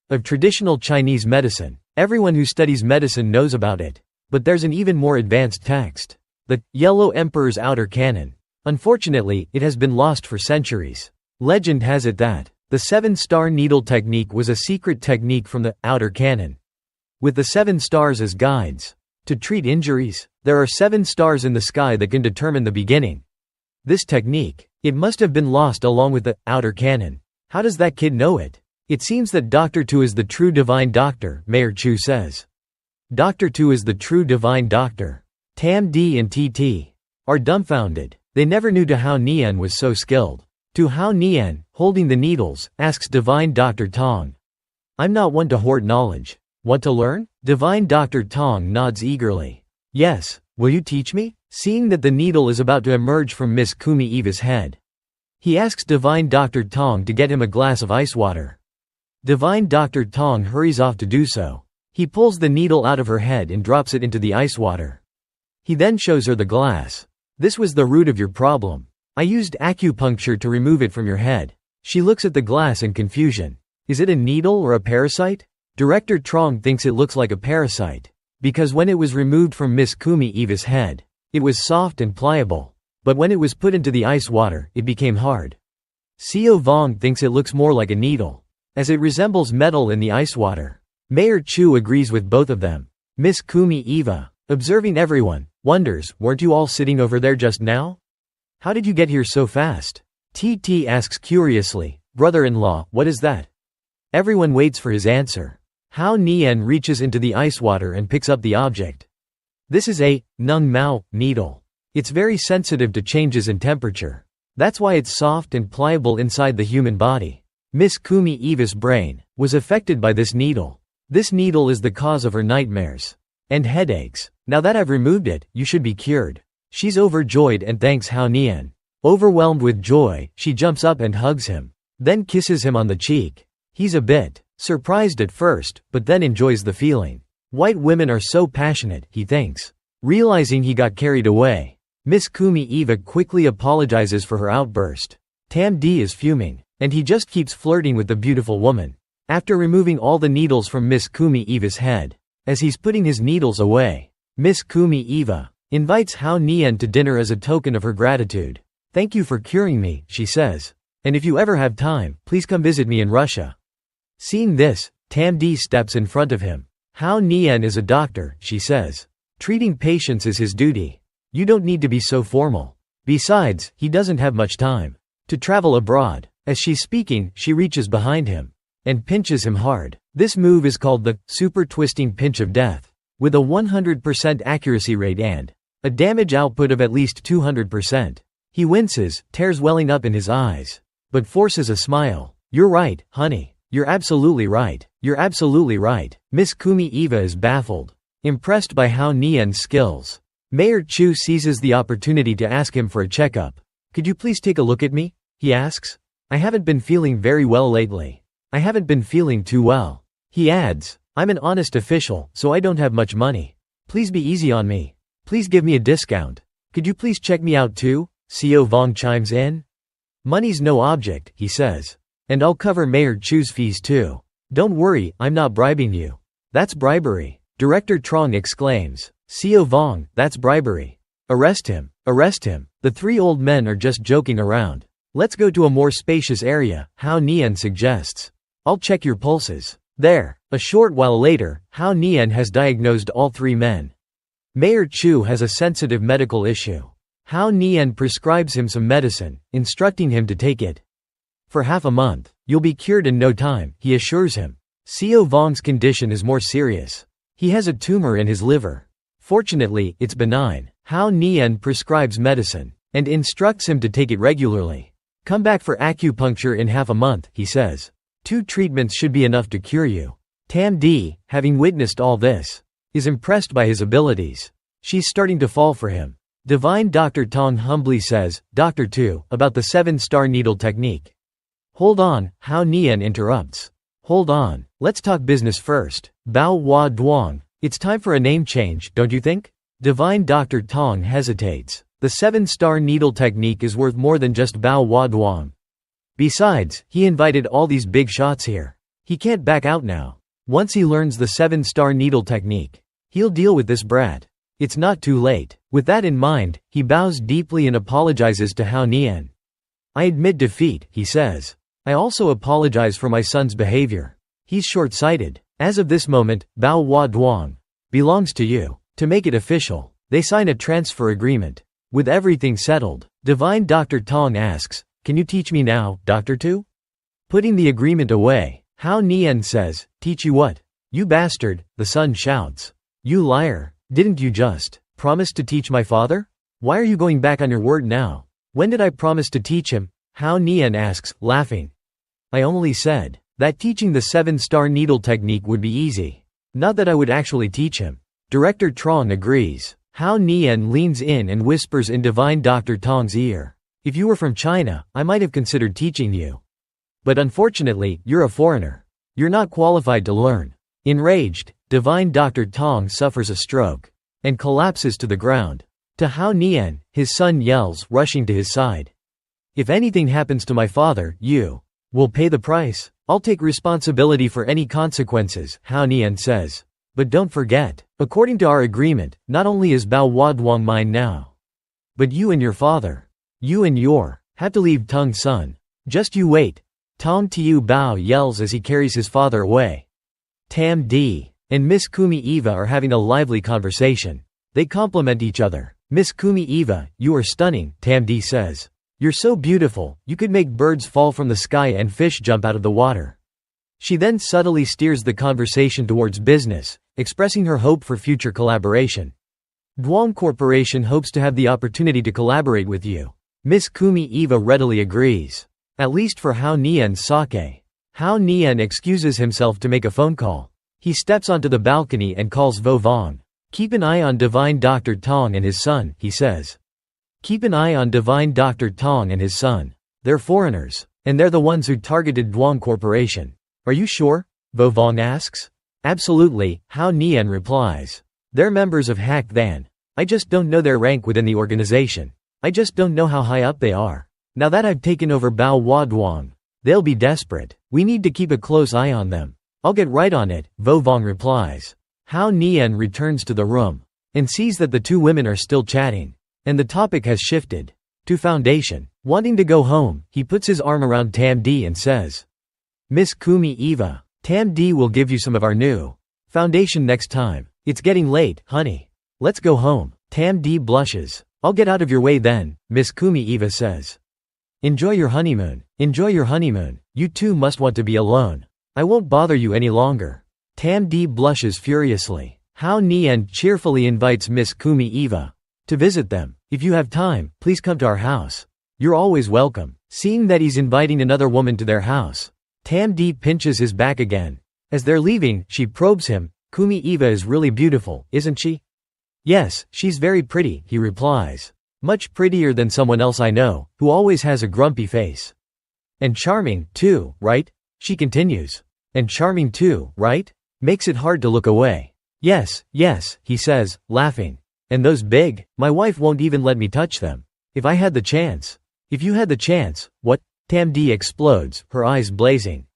S1: of traditional Chinese medicine. Everyone who studies medicine knows about it. But there's an even more advanced text. The Yellow Emperor's Outer Canon. Unfortunately, it has been lost for centuries. Legend has it that the 7-star needle technique was a secret technique from the Outer Canon, with the 7 stars as guides. To treat injuries, there are 7 stars in the sky that can determine the beginning. This technique, it must have been lost along with the Outer Canon. How does that kid know it? It seems that Dr. Tu is the true divine doctor, Mayor Chu says. Dr. Tu is the true divine doctor. Tam D and TT are dumbfounded. They never knew to how Nian was so skilled. To how Nian, holding the needles, asks Divine Dr. Tong. I'm not one to hoard knowledge. Want to learn? Divine Dr. Tong nods eagerly. Yes, will you teach me? Seeing that the needle is about to emerge from Miss Kumi Eva's head, he asks Divine Dr. Tong to get him a glass of ice water. Divine Dr. Tong hurries off to do so. He pulls the needle out of her head and drops it into the ice water. He then shows her the glass. This was the root of your problem. I used acupuncture to remove it from your head. She looks at the glass in confusion. Is it a needle or a parasite? Director Trong thinks it looks like a parasite, because when it was removed from Miss Kumi Eva's head, it was soft and pliable, but when it was put into the ice water, it became hard. Xiao Vong thinks it looks more like a needle, as it resembles metal in the ice water. Mayor Chu agrees with both of them. Miss Kumi Eva, observing everyone, wonders, weren't you all sitting over there just now? How did you get here so fast? TT asks curiously, brother-in-law, what is that? Everyone waits for his answer. Hao Nian reaches into the ice water and picks up the object. This is a Nung Mao needle. It's very sensitive to changes in temperature. That's why it's soft and pliable inside the human body. Miss Kumi Eva's brain was affected by this needle. This needle is the cause of her nightmares and headaches. Now that I've removed it, you should be cured. She's overjoyed and thanks Hao Nian. Overwhelmed with joy, she jumps up and hugs him, then kisses him on the cheek. He's a bit surprised at first, but then enjoys the feeling. White women are so passionate, he thinks. Realizing he got carried away, Miss Kumi Eva quickly apologizes for her outburst. Tam D is fuming, and he just keeps flirting with the beautiful woman. After removing all the needles from Miss Kumi Eva's head, as he's putting his needles away, Miss Kumi Eva invites Hao Nian to dinner as a token of her gratitude. Thank you for curing me, she says. And if you ever have time, please come visit me in Russia. Seeing this, Tam D steps in front of him. Hao Nian is a doctor, she says. Treating patients is his duty. You don't need to be so formal. Besides, he doesn't have much time to travel abroad. As she's speaking, she reaches behind him and pinches him hard. This move is called the super twisting pinch of death, with a 100% accuracy rate and a damage output of at least 200%. He winces, tears welling up in his eyes, but forces a smile. You're right, honey. You're absolutely right. You're absolutely right. Miss Kumi Eva is baffled, impressed by Hao Nian's skills. Mayor Chu seizes the opportunity to ask him for a checkup. Could you please take a look at me? He asks. I haven't been feeling very well lately. I haven't been feeling too well. He adds, I'm an honest official, so I don't have much money. Please be easy on me. Please give me a discount. Could you please check me out too? Xiao Vong chimes in. Money's no object, he says. And I'll cover Mayor Chu's fees too. Don't worry, I'm not bribing you. That's bribery. Director Trong exclaims. Xiao Vong, that's bribery. Arrest him. Arrest him. The three old men are just joking around. Let's go to a more spacious area, Hao Nian suggests. I'll check your pulses. There. A short while later, Hao Nian has diagnosed all three men. Mayor Chu has a sensitive medical issue. Hao Nian prescribes him some medicine, instructing him to take it for half a month. You'll be cured in no time, he assures him. Xiao Vong's condition is more serious. He has a tumor in his liver. Fortunately, it's benign. Hao Nian prescribes medicine and instructs him to take it regularly. Come back for acupuncture in half a month, he says. 2 treatments should be enough to cure you. Tam D, having witnessed all this, is impressed by his abilities. She's starting to fall for him. Divine Dr. Tong humbly says, Dr. Tu, about the 7-star needle technique. Hold on, Hao Nian interrupts. Hold on, let's talk business first. Bao Hua Duang, it's time for a name change, don't you think? Divine Dr. Tong hesitates. The 7-star needle technique is worth more than just Bao Hua Duang. Besides, he invited all these big shots here. He can't back out now. Once he learns the 7-star needle technique, he'll deal with this brat. It's not too late. With that in mind, he bows deeply and apologizes to Hao Nian. I admit defeat, he says. I also apologize for my son's behavior. He's short-sighted. As of this moment, Bao Hua Duang belongs to you. To make it official, they sign a transfer agreement. With everything settled, Divine Dr. Tong asks, can you teach me now, Dr. Tu? Putting the agreement away, Hao Nian says, teach you what? You bastard, the son shouts. You liar, didn't you just Promise to teach my father? Why are you going back on your word now? When did I promise to teach him? Hao Nian asks, laughing. I only said that teaching the 7-star needle technique would be easy. Not that I would actually teach him. Director Trong agrees. Hao Nian leans in and whispers in Divine Dr. Tong's ear. If you were from China, I might have considered teaching you. But unfortunately, you're a foreigner. You're not qualified to learn. Enraged, Divine Dr. Tong suffers a stroke and collapses to the ground. To Hao Nian, his son yells, rushing to his side. If anything happens to my father, you will pay the price. I'll take responsibility for any consequences, Hao Nian says. But don't forget, according to our agreement, not only is Bao Wadwang mine now, but you and your father, you and your, have to leave Tong's son. Just you wait. Tong Tiu Bao yells as he carries his father away. Tam D and Miss Kumi Eva are having a lively conversation. They compliment each other. Miss Kumi Eva, you are stunning, Tam D says. You're so beautiful, you could make birds fall from the sky and fish jump out of the water. She then subtly steers the conversation towards business, expressing her hope for future collaboration. Duong Corporation hopes to have the opportunity to collaborate with you. Miss Kumi Eva readily agrees. At least for Hao Nian's sake. Hao Nian excuses himself to make a phone call. He steps onto the balcony and calls Vo Vong. Keep an eye on Divine Dr. Tong and his son, he says. Keep an eye on Divine Dr. Tong and his son. They're foreigners, and they're the ones who targeted Duong Corporation. Are you sure? Vo Vong asks. Absolutely, Hao Nian replies. They're members of Hack Than. I just don't know their rank within the organization. I just don't know how high up they are. Now that I've taken over Bao Wadwang, they'll be desperate. We need to keep a close eye on them. I'll get right on it, Vo Vong replies. Hao Nian returns to the room and sees that the two women are still chatting, and the topic has shifted to foundation. Wanting to go home, he puts his arm around Tam D and says, Miss Kumi Eva, Tam D will give you some of our new foundation next time. It's getting late, honey. Let's go home. Tam D blushes. I'll get out of your way then, Miss Kumi Eva says. Enjoy your honeymoon. Enjoy your honeymoon. You two must want to be alone. I won't bother you any longer. Tam D blushes furiously. Hao Nian cheerfully invites Miss Kumi Eva to visit them. If you have time, please come to our house. You're always welcome. Seeing that he's inviting another woman to their house, Tam D pinches his back again. As they're leaving, she probes him. Kumi Eva is really beautiful, isn't she? Yes, she's very pretty, he replies. Much prettier than someone else I know, who always has a grumpy face. And charming, too, right? She continues. And charming too, right? Makes it hard to look away. Yes, yes, he says, laughing. And those big, my wife won't even let me touch them. If I had the chance. If you had the chance, what? Tam D explodes, her eyes blazing.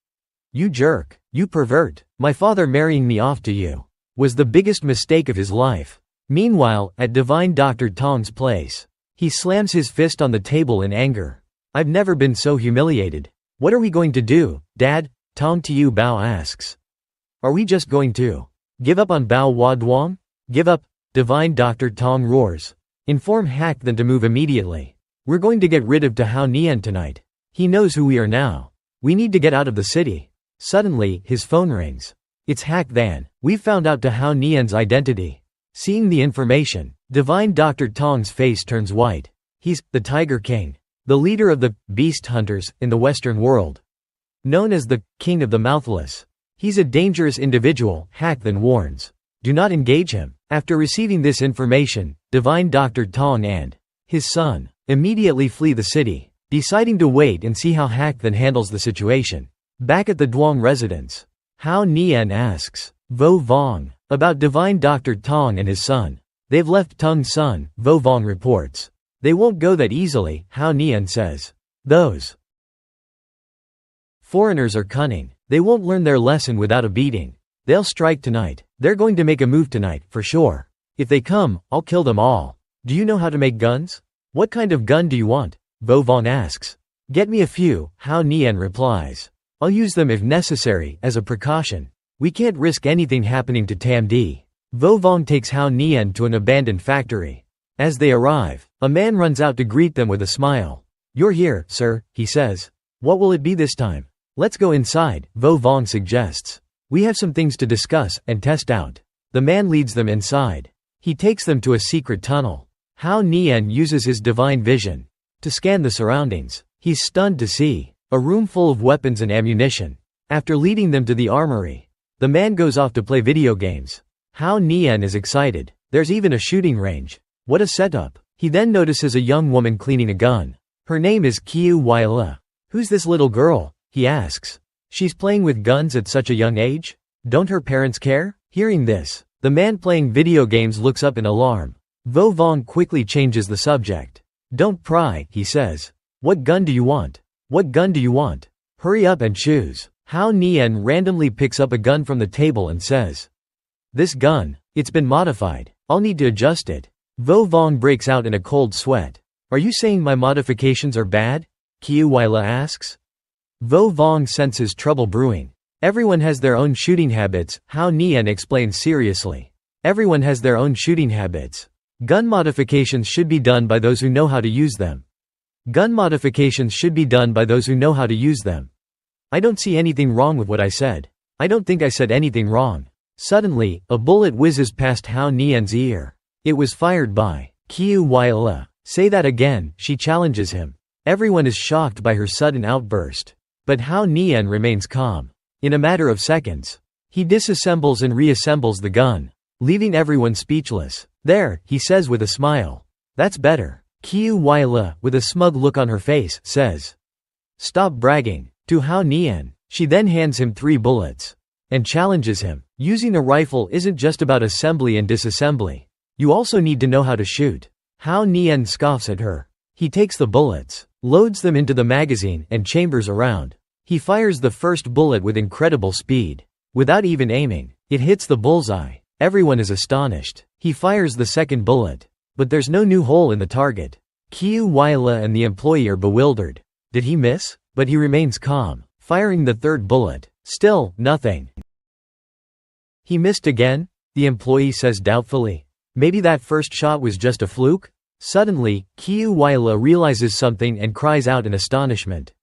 S1: You jerk, you pervert, my father marrying me off to you was the biggest mistake of his life. Meanwhile, at Divine Dr. Tong's place, he slams his fist on the table in anger. I've never been so humiliated. What are we going to do, Dad? Tong Tiu Bao asks. Are we just going to give up on Bao Wadwang? Give up? Divine Dr. Tong roars. Inform Hack Than to move immediately. We're going to get rid of Hao Nian tonight. He knows who we are now. We need to get out of the city. Suddenly, his phone rings. It's Hack Than. We've found out Hao Nian's identity. Seeing the information, Divine Dr. Tong's face turns white. He's the Tiger King, the leader of the beast hunters in the Western world. Known as the King of the Mouthless. He's a dangerous individual, Hack Than warns. Do not engage him. After receiving this information, Divine Dr. Tong and his son immediately flee the city, deciding to wait and see how Hack Than handles the situation. Back at the Duong residence, Hao Nian asks Vo Vong about Divine Dr. Tong and his son. They've left Tong's son, Vo Vong reports. They won't go that easily, Hao Nian says. Those foreigners are cunning. They won't learn their lesson without a beating. They'll strike tonight. They're going to make a move tonight, for sure. If they come, I'll kill them all. Do you know how to make guns? What kind of gun do you want? Vo Vong asks. Get me a few, Hao Nian replies. I'll use them if necessary, as a precaution. We can't risk anything happening to Tam D. Vo Vong takes Hao Nian to an abandoned factory. As they arrive, a man runs out to greet them with a smile. You're here, sir, he says. What will it be this time? Let's go inside, Vo Vong suggests. We have some things to discuss and test out. The man leads them inside. He takes them to a secret tunnel. Hao Nian uses his divine vision to scan the surroundings. He's stunned to see a room full of weapons and ammunition. After leading them to the armory, the man goes off to play video games. Hao Nian is excited. There's even a shooting range. What a setup. He then notices a young woman cleaning a gun. Her name is Qiu Weile. Who's this little girl? He asks. She's playing with guns at such a young age? Don't her parents care? Hearing this, the man playing video games looks up in alarm. Vo Vong quickly changes the subject. Don't pry, he says. What gun do you want? What gun do you want? Hurry up and choose. Hao Nian randomly picks up a gun from the table and says, this gun, it's been modified. I'll need to adjust it. Vo Vong breaks out in a cold sweat. Are you saying my modifications are bad? Qiu Weile asks. Vo Vong senses trouble brewing. Everyone has their own shooting habits, Hao Nian explains seriously. Everyone has their own shooting habits. Gun modifications should be done by those who know how to use them. Gun modifications should be done by those who know how to use them. I don't see anything wrong with what I said. I don't think I said anything wrong. Suddenly, a bullet whizzes past Hao Nian's ear. It was fired by Qiu Weile. Say that again, she challenges him. Everyone is shocked by her sudden outburst. But Hao Nian remains calm. In a matter of seconds, he disassembles and reassembles the gun, leaving everyone speechless. There, he says with a smile. That's better. Qiu Weile, with a smug look on her face, says. Stop bragging. To Hao Nian, she then hands him 3 bullets and challenges him. Using a rifle isn't just about assembly and disassembly. You also need to know how to shoot. Hao Nian scoffs at her. He takes the bullets, loads them into the magazine, and chambers around. He fires the first bullet with incredible speed. Without even aiming, it hits the bullseye. Everyone is astonished. He fires the second bullet, but there's no new hole in the target. Qiu Weile and the employee are bewildered. Did he miss? But he remains calm, firing the third bullet. Still, nothing. He missed again? The employee says doubtfully. Maybe that first shot was just a fluke? Suddenly, Qiu Weile realizes something and cries out in astonishment.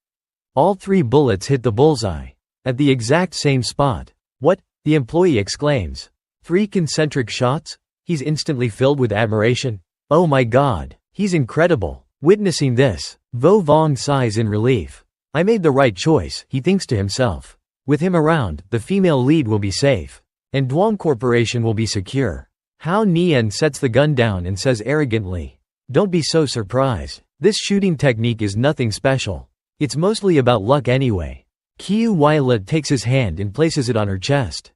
S1: All 3 bullets hit the bullseye. At the exact same spot. What? The employee exclaims. 3 concentric shots? He's instantly filled with admiration. Oh my god, he's incredible. Witnessing this, Vo Vong sighs in relief. I made the right choice, he thinks to himself. With him around, the female lead will be safe. And Duong Corporation will be secure. Hao Nian sets the gun down and says arrogantly. Don't be so surprised. This shooting technique is nothing special. It's mostly about luck anyway. Qiu Weile takes his hand and places it on her chest,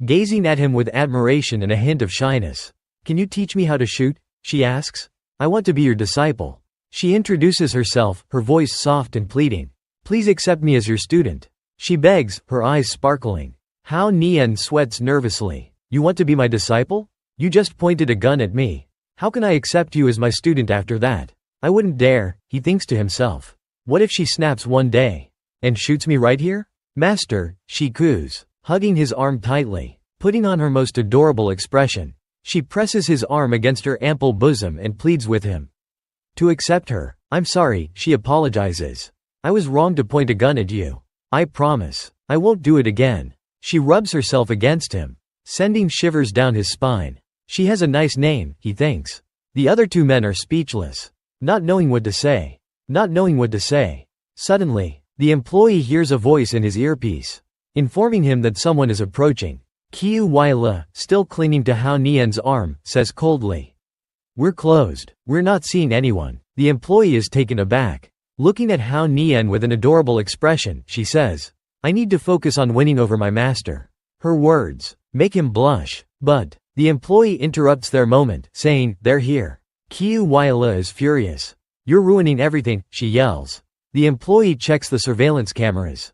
S1: gazing at him with admiration and a hint of shyness. Can you teach me how to shoot? She asks. I want to be your disciple. She introduces herself, her voice soft and pleading. Please accept me as your student. She begs, her eyes sparkling. Hao Nian sweats nervously. You want to be my disciple? You just pointed a gun at me. How can I accept you as my student after that? I wouldn't dare, he thinks to himself. What if she snaps one day and shoots me right here? Master, she coos, hugging his arm tightly, putting on her most adorable expression. She presses his arm against her ample bosom and pleads with him to accept her. I'm sorry, she apologizes. I was wrong to point a gun at you. I promise, I won't do it again. She rubs herself against him, sending shivers down his spine. She has a nice name, he thinks. The other 2 men are speechless, not knowing what to say. Suddenly, the employee hears a voice in his earpiece, informing him that someone is approaching. Qiu Weile, still clinging to Hao Nian's arm, says coldly. We're closed. We're not seeing anyone. The employee is taken aback. Looking at Hao Nian with an adorable expression, she says, I need to focus on winning over my master. Her words make him blush, but the employee interrupts their moment, saying, they're here. Qiu Weile is furious. You're ruining everything, she yells. The employee checks the surveillance cameras.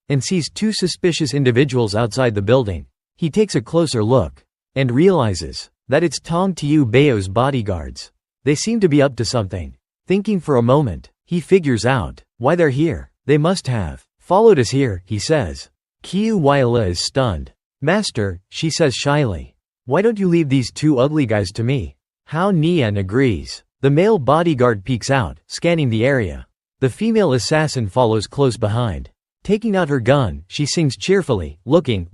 S1: And sees 2 suspicious individuals outside the building. He takes a closer look and realizes that it's Tong Tiu Bao's bodyguards. They seem to be up to something. Thinking for a moment, he figures out why they're here. They must have followed us here, he says. Qiu Weile is stunned. Master, she says shyly. Why don't you leave these 2 ugly guys to me? Hao Nian agrees. The male bodyguard peeks out, scanning the area. The female assassin follows close behind. Taking out her gun, she sings cheerfully, looking.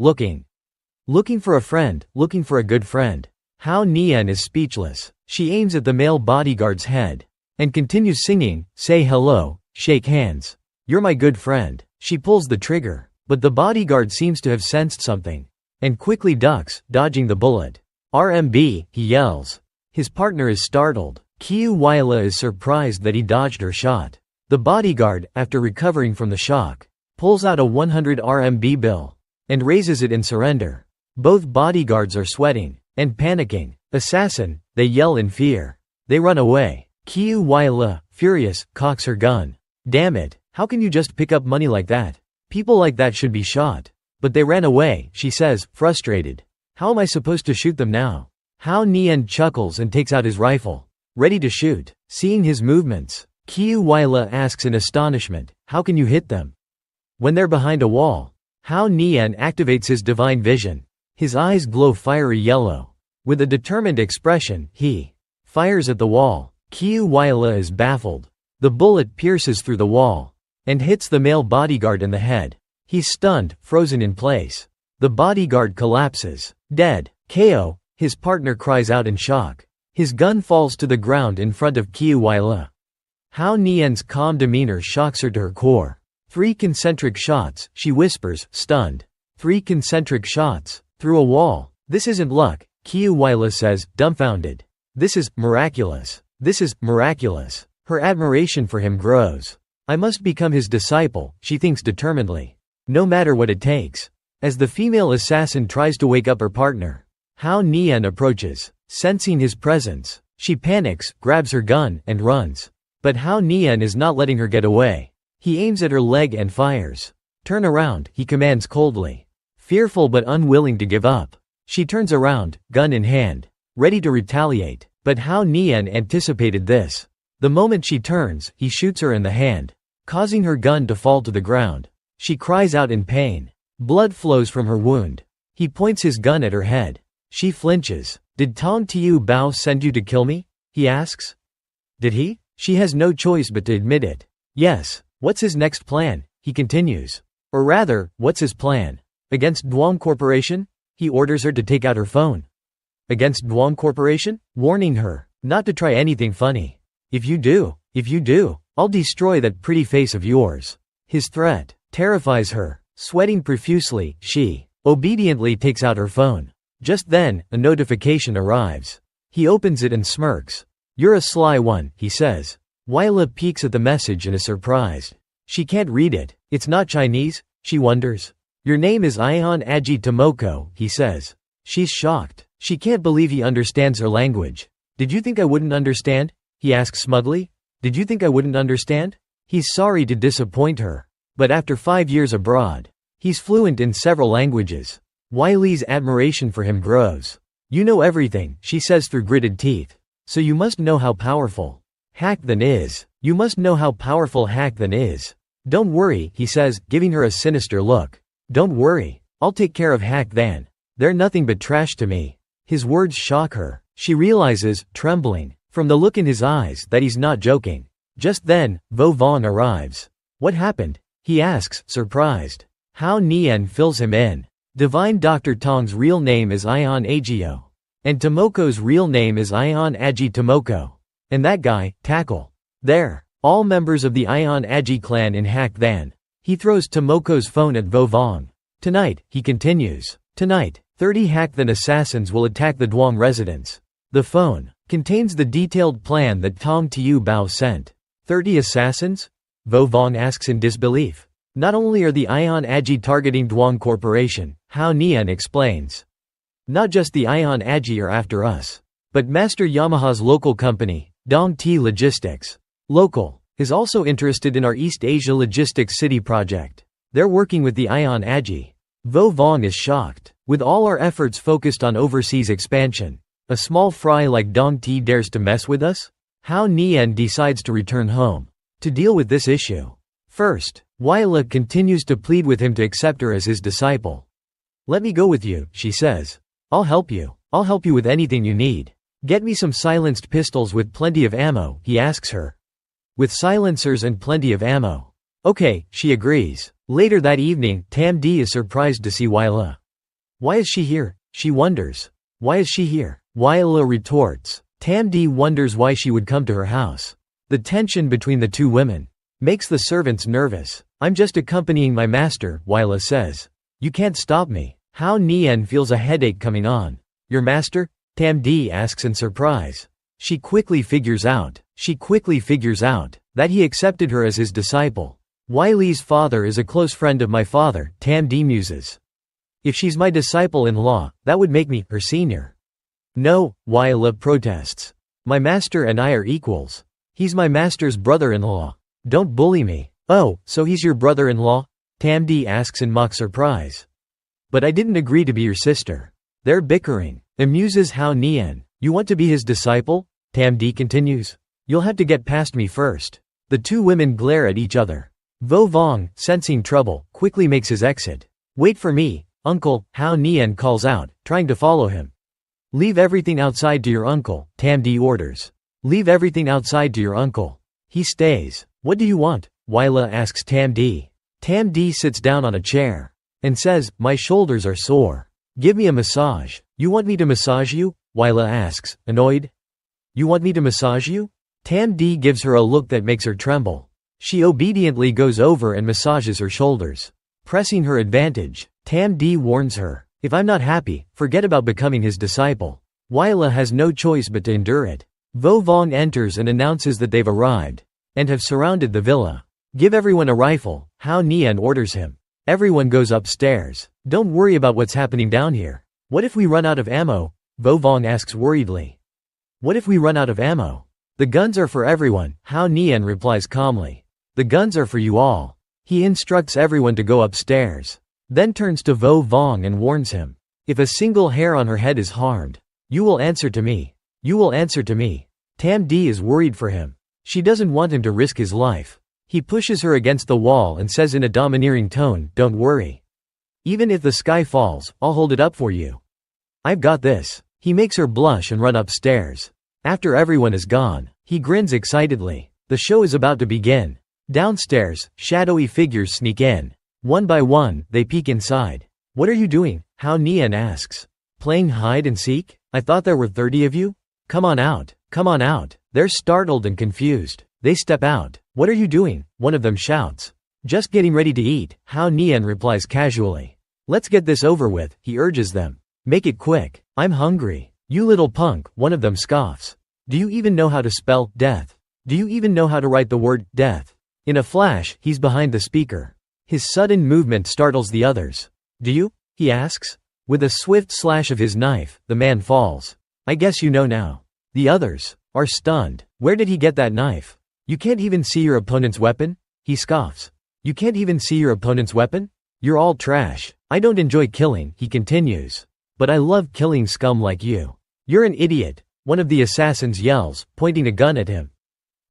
S1: Looking for a friend, looking for a good friend. Hao Nian is speechless. She aims at the male bodyguard's head and continues singing, say hello, shake hands. You're my good friend. She pulls the trigger, but the bodyguard seems to have sensed something and quickly ducks, dodging the bullet. RMB, he yells. His partner is startled. Qiu Weile is surprised that he dodged her shot. The bodyguard, after recovering from the shock, pulls out a 100 RMB bill and raises it in surrender. Both bodyguards are sweating and panicking. Assassin, they yell in fear. They run away. Qiu Weile, furious, cocks her gun. Damn it, how can you just pick up money like that? People like that should be shot. But they ran away, she says, frustrated. How am I supposed to shoot them now? Hao Nian chuckles and takes out his rifle, ready to shoot. Seeing his movements, Qiu Weile asks in astonishment, how can you hit them? When they're behind a wall, Hao Nian activates his divine vision. His eyes glow fiery yellow. With a determined expression, he fires at the wall. Qiu Weile is baffled. The bullet pierces through the wall and hits the male bodyguard in the head. He's stunned, frozen in place. The bodyguard collapses, dead. KO, his partner cries out in shock. His gun falls to the ground in front of Qiu Weile. Hao Nian's calm demeanor shocks her to her core. 3 concentric shots, she whispers, stunned. 3 concentric shots, through a wall. This isn't luck, Qiu Weile says, dumbfounded. This is miraculous. This is miraculous. Her admiration for him grows. I must become his disciple, she thinks determinedly. No matter what it takes. As the female assassin tries to wake up her partner, Hao Nian approaches. Sensing his presence, she panics, grabs her gun, and runs. But Hao Nian is not letting her get away. He aims at her leg and fires. Turn around, he commands coldly. Fearful but unwilling to give up. She turns around, gun in hand, ready to retaliate. But Hao Nian anticipated this. The moment she turns, he shoots her in the hand, causing her gun to fall to the ground. She cries out in pain. Blood flows from her wound. He points his gun at her head. She flinches. Did Tong Tiu Bao send you to kill me? He asks. Did he? She has no choice but to admit it. Yes. What's his next plan? He continues. Or rather, what's his plan? Against Duong Corporation? He orders her to take out her phone. Against Duong Corporation? Warning her not to try anything funny. If you do, I'll destroy that pretty face of yours. His threat terrifies her. Sweating profusely, she obediently takes out her phone. Just then, a notification arrives. He opens it and smirks. You're a sly one, he says. Weile peeks at the message and is surprised. She can't read it. It's not Chinese, she wonders. Your name is Ion Aji Tomoko, he says. She's shocked. She can't believe he understands her language. Did you think I wouldn't understand? He asks smugly. Did you think I wouldn't understand? He's sorry to disappoint her. But after 5 years abroad, he's fluent in several languages. Weile's admiration for him grows. You know everything, she says through gritted teeth. So you must know how powerful Hack Then is. You must know how powerful Hack Then is. Don't worry, he says, giving her a sinister look. Don't worry. I'll take care of Hack Then. They're nothing but trash to me. His words shock her. She realizes, trembling, from the look in his eyes, that he's not joking. Just then, Vo Vaughn arrives. What happened? He asks, surprised. Hao Nian fills him in. Divine Dr. Tong's real name is Ion Agio. And Tomoko's real name is Ion Agi Tomoko. And that guy, Tackle. They're all members of the Ion Agi clan in Hack Then. He throws Tomoko's phone at Vo Vaughn. Tonight, he continues. Tonight, 30 Hack Then assassins will attack the Duong residence. The phone contains the detailed plan that Tong Tiu Bao sent. 30 assassins? Vo Vaughn asks in disbelief. Not only are the Ion Agi targeting Duong Corporation, Hao Nian explains. Not just the Ion Agi are after us, but Master Yamaha's local company, Dong T Logistics. Local is also interested in our East Asia Logistics City project. They're working with the Ion Agi. Vo Vaughn is shocked. With all our efforts focused on overseas expansion, a small fry like Dong T dares to mess with us? Hao Nian decides to return home to deal with this issue. First, Weile continues to plead with him to accept her as his disciple. Let me go with you, she says. I'll help you. I'll help you with anything you need. Get me some silenced pistols with plenty of ammo, he asks her. With silencers and plenty of ammo. Okay, she agrees. Later that evening, Tam D is surprised to see Weile. Why is she here? She wonders. Why is she here? Waila retorts. Tamdi wonders why she would come to her house. The tension between the two women makes the servants nervous. I'm just accompanying my master, Waila says. You can't stop me. Hao Nian feels a headache coming on. Your master? Tamdi asks in surprise. She quickly figures out that he accepted her as his disciple. Wiley's father is a close friend of my father, Tamdi muses. If she's my disciple-in-law, that would make me her senior. No, Waila protests. My master and I are equals. He's my master's brother-in-law. Don't bully me. Oh, so he's your brother-in-law? Tamdi asks in mock surprise. But I didn't agree to be your sister. They're bickering. Amuses Hao Nian. You want to be his disciple? Tamdi continues. You'll have to get past me first. The two women glare at each other. Vo Vong, sensing trouble, quickly makes his exit. Wait for me, uncle, Hao Nian calls out, trying to follow him. Leave everything outside to your uncle, Tamdi orders. Leave everything outside to your uncle. He stays. What do you want? Waila asks Tamdi. Tamdi sits down on a chair and says, my shoulders are sore. Give me a massage. You want me to massage you? Waila asks, annoyed. You want me to massage you? Tamdi gives her a look that makes her tremble. She obediently goes over and massages her shoulders. Pressing her advantage, Tamdi warns her, if I'm not happy, forget about becoming his disciple. Waila has no choice but to endure it. Vo Vong enters and announces that they've arrived and have surrounded the villa. Give everyone a rifle, Hao Nian orders him. Everyone goes upstairs. Don't worry about what's happening down here. What if we run out of ammo? Vo Vong asks worriedly. What if we run out of ammo? The guns are for everyone, Hao Nian replies calmly. The guns are for you all. He instructs everyone to go upstairs. Then turns to Vo Vong and warns him. If a single hair on her head is harmed, you will answer to me. You will answer to me. Tamdi is worried for him. She doesn't want him to risk his life. He pushes her against the wall and says in a domineering tone, don't worry. Even if the sky falls, I'll hold it up for you. I've got this. He makes her blush and run upstairs. After everyone is gone, he grins excitedly. The show is about to begin. Downstairs, shadowy figures sneak in. One by one, they peek inside. What are you doing? Hao Nian asks. Playing hide and seek? I thought there were 30 of you? Come on out. Come on out. They're startled and confused. They step out. What are you doing? One of them shouts. Just getting ready to eat, Hao Nian replies casually. Let's get this over with, he urges them. Make it quick. I'm hungry. You little punk, one of them scoffs. Do you even know how to spell death? Do you even know how to write the word death? In a flash, he's behind the speaker. His sudden movement startles the others. Do you? He asks. With a swift slash of his knife, the man falls. I guess you know now. The others are stunned. Where did he get that knife? You can't even see your opponent's weapon? He scoffs. You can't even see your opponent's weapon? You're all trash. I don't enjoy killing, he continues. But I love killing scum like you. You're an idiot, one of the assassins yells, pointing a gun at him.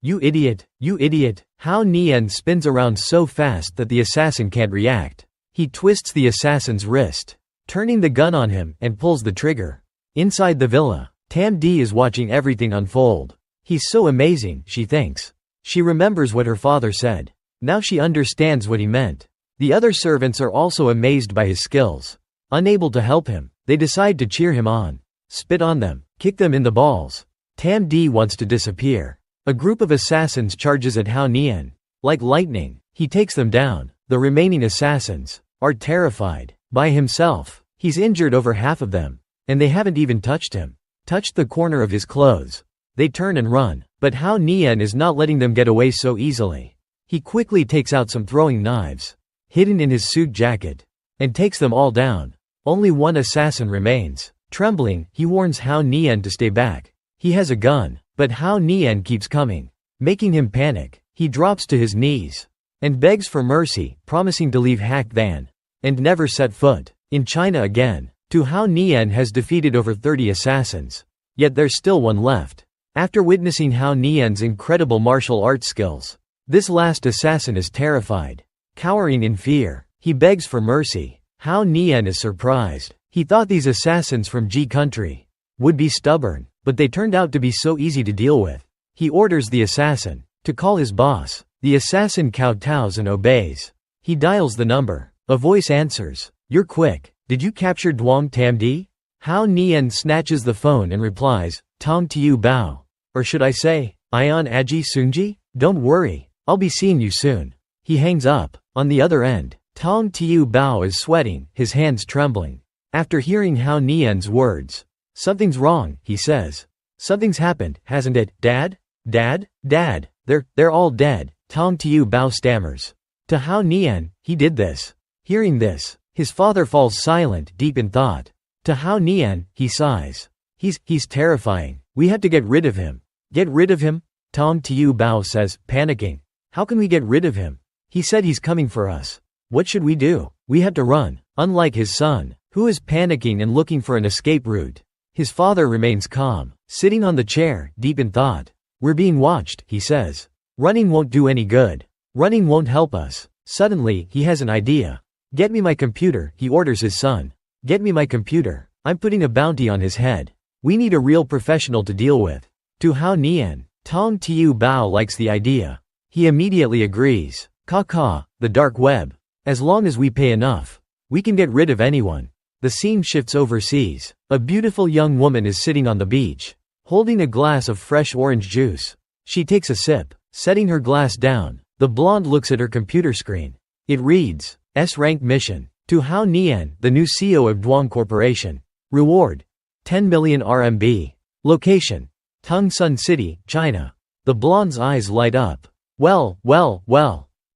S1: You idiot, you idiot. Hao Nian spins around so fast that the assassin can't react. He twists the assassin's wrist, turning the gun on him, and pulls the trigger. Inside the villa, Tamdi is watching everything unfold. He's so amazing, she thinks. She remembers what her father said. Now she understands what he meant. The other servants are also amazed by his skills. Unable to help him, they decide to cheer him on. Spit on them, kick them in the balls. Tamdi wants to disappear. A group of assassins charges at Hao Nian. Like lightning, he takes them down. The remaining assassins are terrified. By himself, he's injured over half of them. And they haven't even touched him. Touched the corner of his clothes. They turn and run. But Hao Nian is not letting them get away so easily. He quickly takes out some throwing knives, hidden in his suit jacket, and takes them all down. Only one assassin remains. Trembling, he warns Hao Nian to stay back. He has a gun, but Hao Nian keeps coming, making him panic. He drops to his knees and begs for mercy, promising to leave Hack Van and never set foot in China again. Hao Nian has defeated over 30 assassins, yet there's still one left. After witnessing Hao Nian's incredible martial arts skills, this last assassin is terrified. Cowering in fear, he begs for mercy. Hao Nian is surprised. He thought these assassins from Ji country would be stubborn, but they turned out to be so easy to deal with. He orders the assassin to call his boss. The assassin kowtows and obeys. He dials the number. A voice answers. You're quick. Did you capture Duong Tam Di? Hao Nian snatches the phone and replies, Tong Tiu Bao. Or should I say, Ion Aji Sunji? Don't worry, I'll be seeing you soon. He hangs up. On the other end, Tong Tiu Bao is sweating, his hands trembling. After hearing Hao Nian's words, something's wrong, he says. Something's happened, hasn't it, Dad? Dad? Dad, they're all dead, Tong Tiu Bao stammers. To Hao Nian, he did this. Hearing this, his father falls silent, deep in thought. To Hao Nian, he sighs. He's terrifying. We have to get rid of him. Get rid of him? Tong Tiu Bao says, panicking. How can we get rid of him? He said he's coming for us. What should we do? We have to run. Unlike his son, who is panicking and looking for an escape route. His father remains calm, sitting on the chair, deep in thought. We're being watched, he says. Running won't do any good. Running won't help us. Suddenly, he has an idea. Get me my computer, he orders his son. Get me my computer. I'm putting a bounty on his head. We need a real professional to deal with. To Hao Nian, Tong Tiu Bao likes the idea. He immediately agrees. The dark web. As long as we pay enough, we can get rid of anyone. The scene shifts overseas. A beautiful young woman is sitting on the beach, holding a glass of fresh orange juice. She takes a sip, setting her glass down. The blonde looks at her computer screen. It reads, S-rank mission. To Hao Nian, the new CEO of Duong Corporation. Reward, 10 million RMB. Location, Tungsun City, China. The blonde's eyes light up. Well,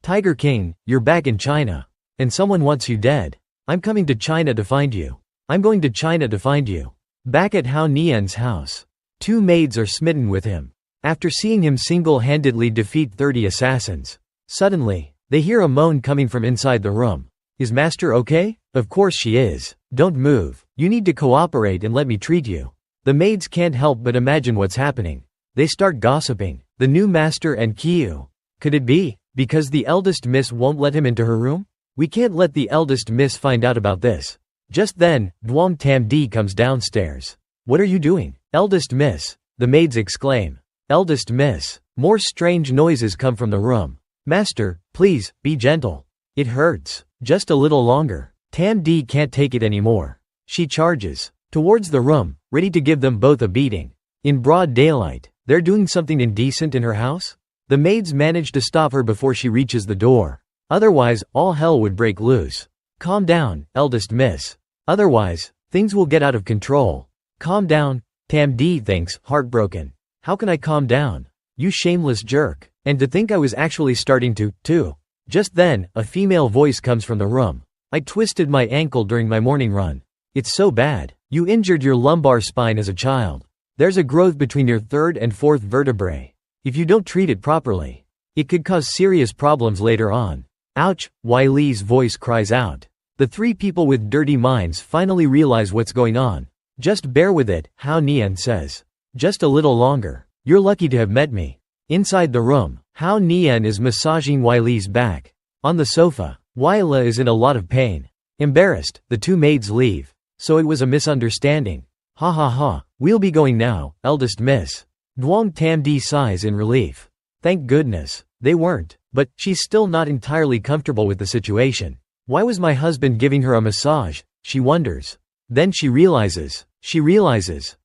S1: Tiger King, you're back in China. And someone wants you dead. I'm coming to China to find you. I'm going to China to find you. Back at Hao Nian's house, two maids are smitten with him. After seeing him single-handedly defeat 30 assassins, suddenly, they hear a moan coming from inside the room. Is Master okay? Of course she is. Don't move. You need to cooperate and let me treat you. The maids can't help but imagine what's happening. They start gossiping. The new master and Kiyu. Could it be because the eldest miss won't let him into her room? We can't let the eldest miss find out about this. Just then, Duong Tam Di comes downstairs. What are you doing, eldest miss? The maids exclaim. Eldest miss. More strange noises come from the room. Master, please, be gentle. It hurts. Just a little longer. Tam Di can't take it anymore. She charges towards the room, ready to give them both a beating. In broad daylight, they're doing something indecent in her house? The maids manage to stop her before she reaches the door. Otherwise, all hell would break loose. Calm down, eldest miss. Otherwise, things will get out of control. Calm down, Tam Di thinks, heartbroken. How can I calm down? You shameless jerk. And to think I was actually starting to, too. Just then, a female voice comes from the room. I twisted my ankle during my morning run. It's so bad. You injured your lumbar spine as a child. There's a growth between your third and fourth vertebrae. If you don't treat it properly, it could cause serious problems later on. Ouch, Wai Li's voice cries out. The three people with dirty minds finally realize what's going on. Just bear with it, Hao Nian says. Just a little longer. You're lucky to have met me. Inside the room, Hao Nian is massaging Wai Li's back. On the sofa, Wai Li is in a lot of pain. Embarrassed, the two maids leave. So it was a misunderstanding. Ha ha ha, we'll be going now, eldest miss. Duong Tam Di sighs in relief. Thank goodness, they weren't, but she's still not entirely comfortable with the situation. Why was my husband giving her a massage? She wonders. Then she realizes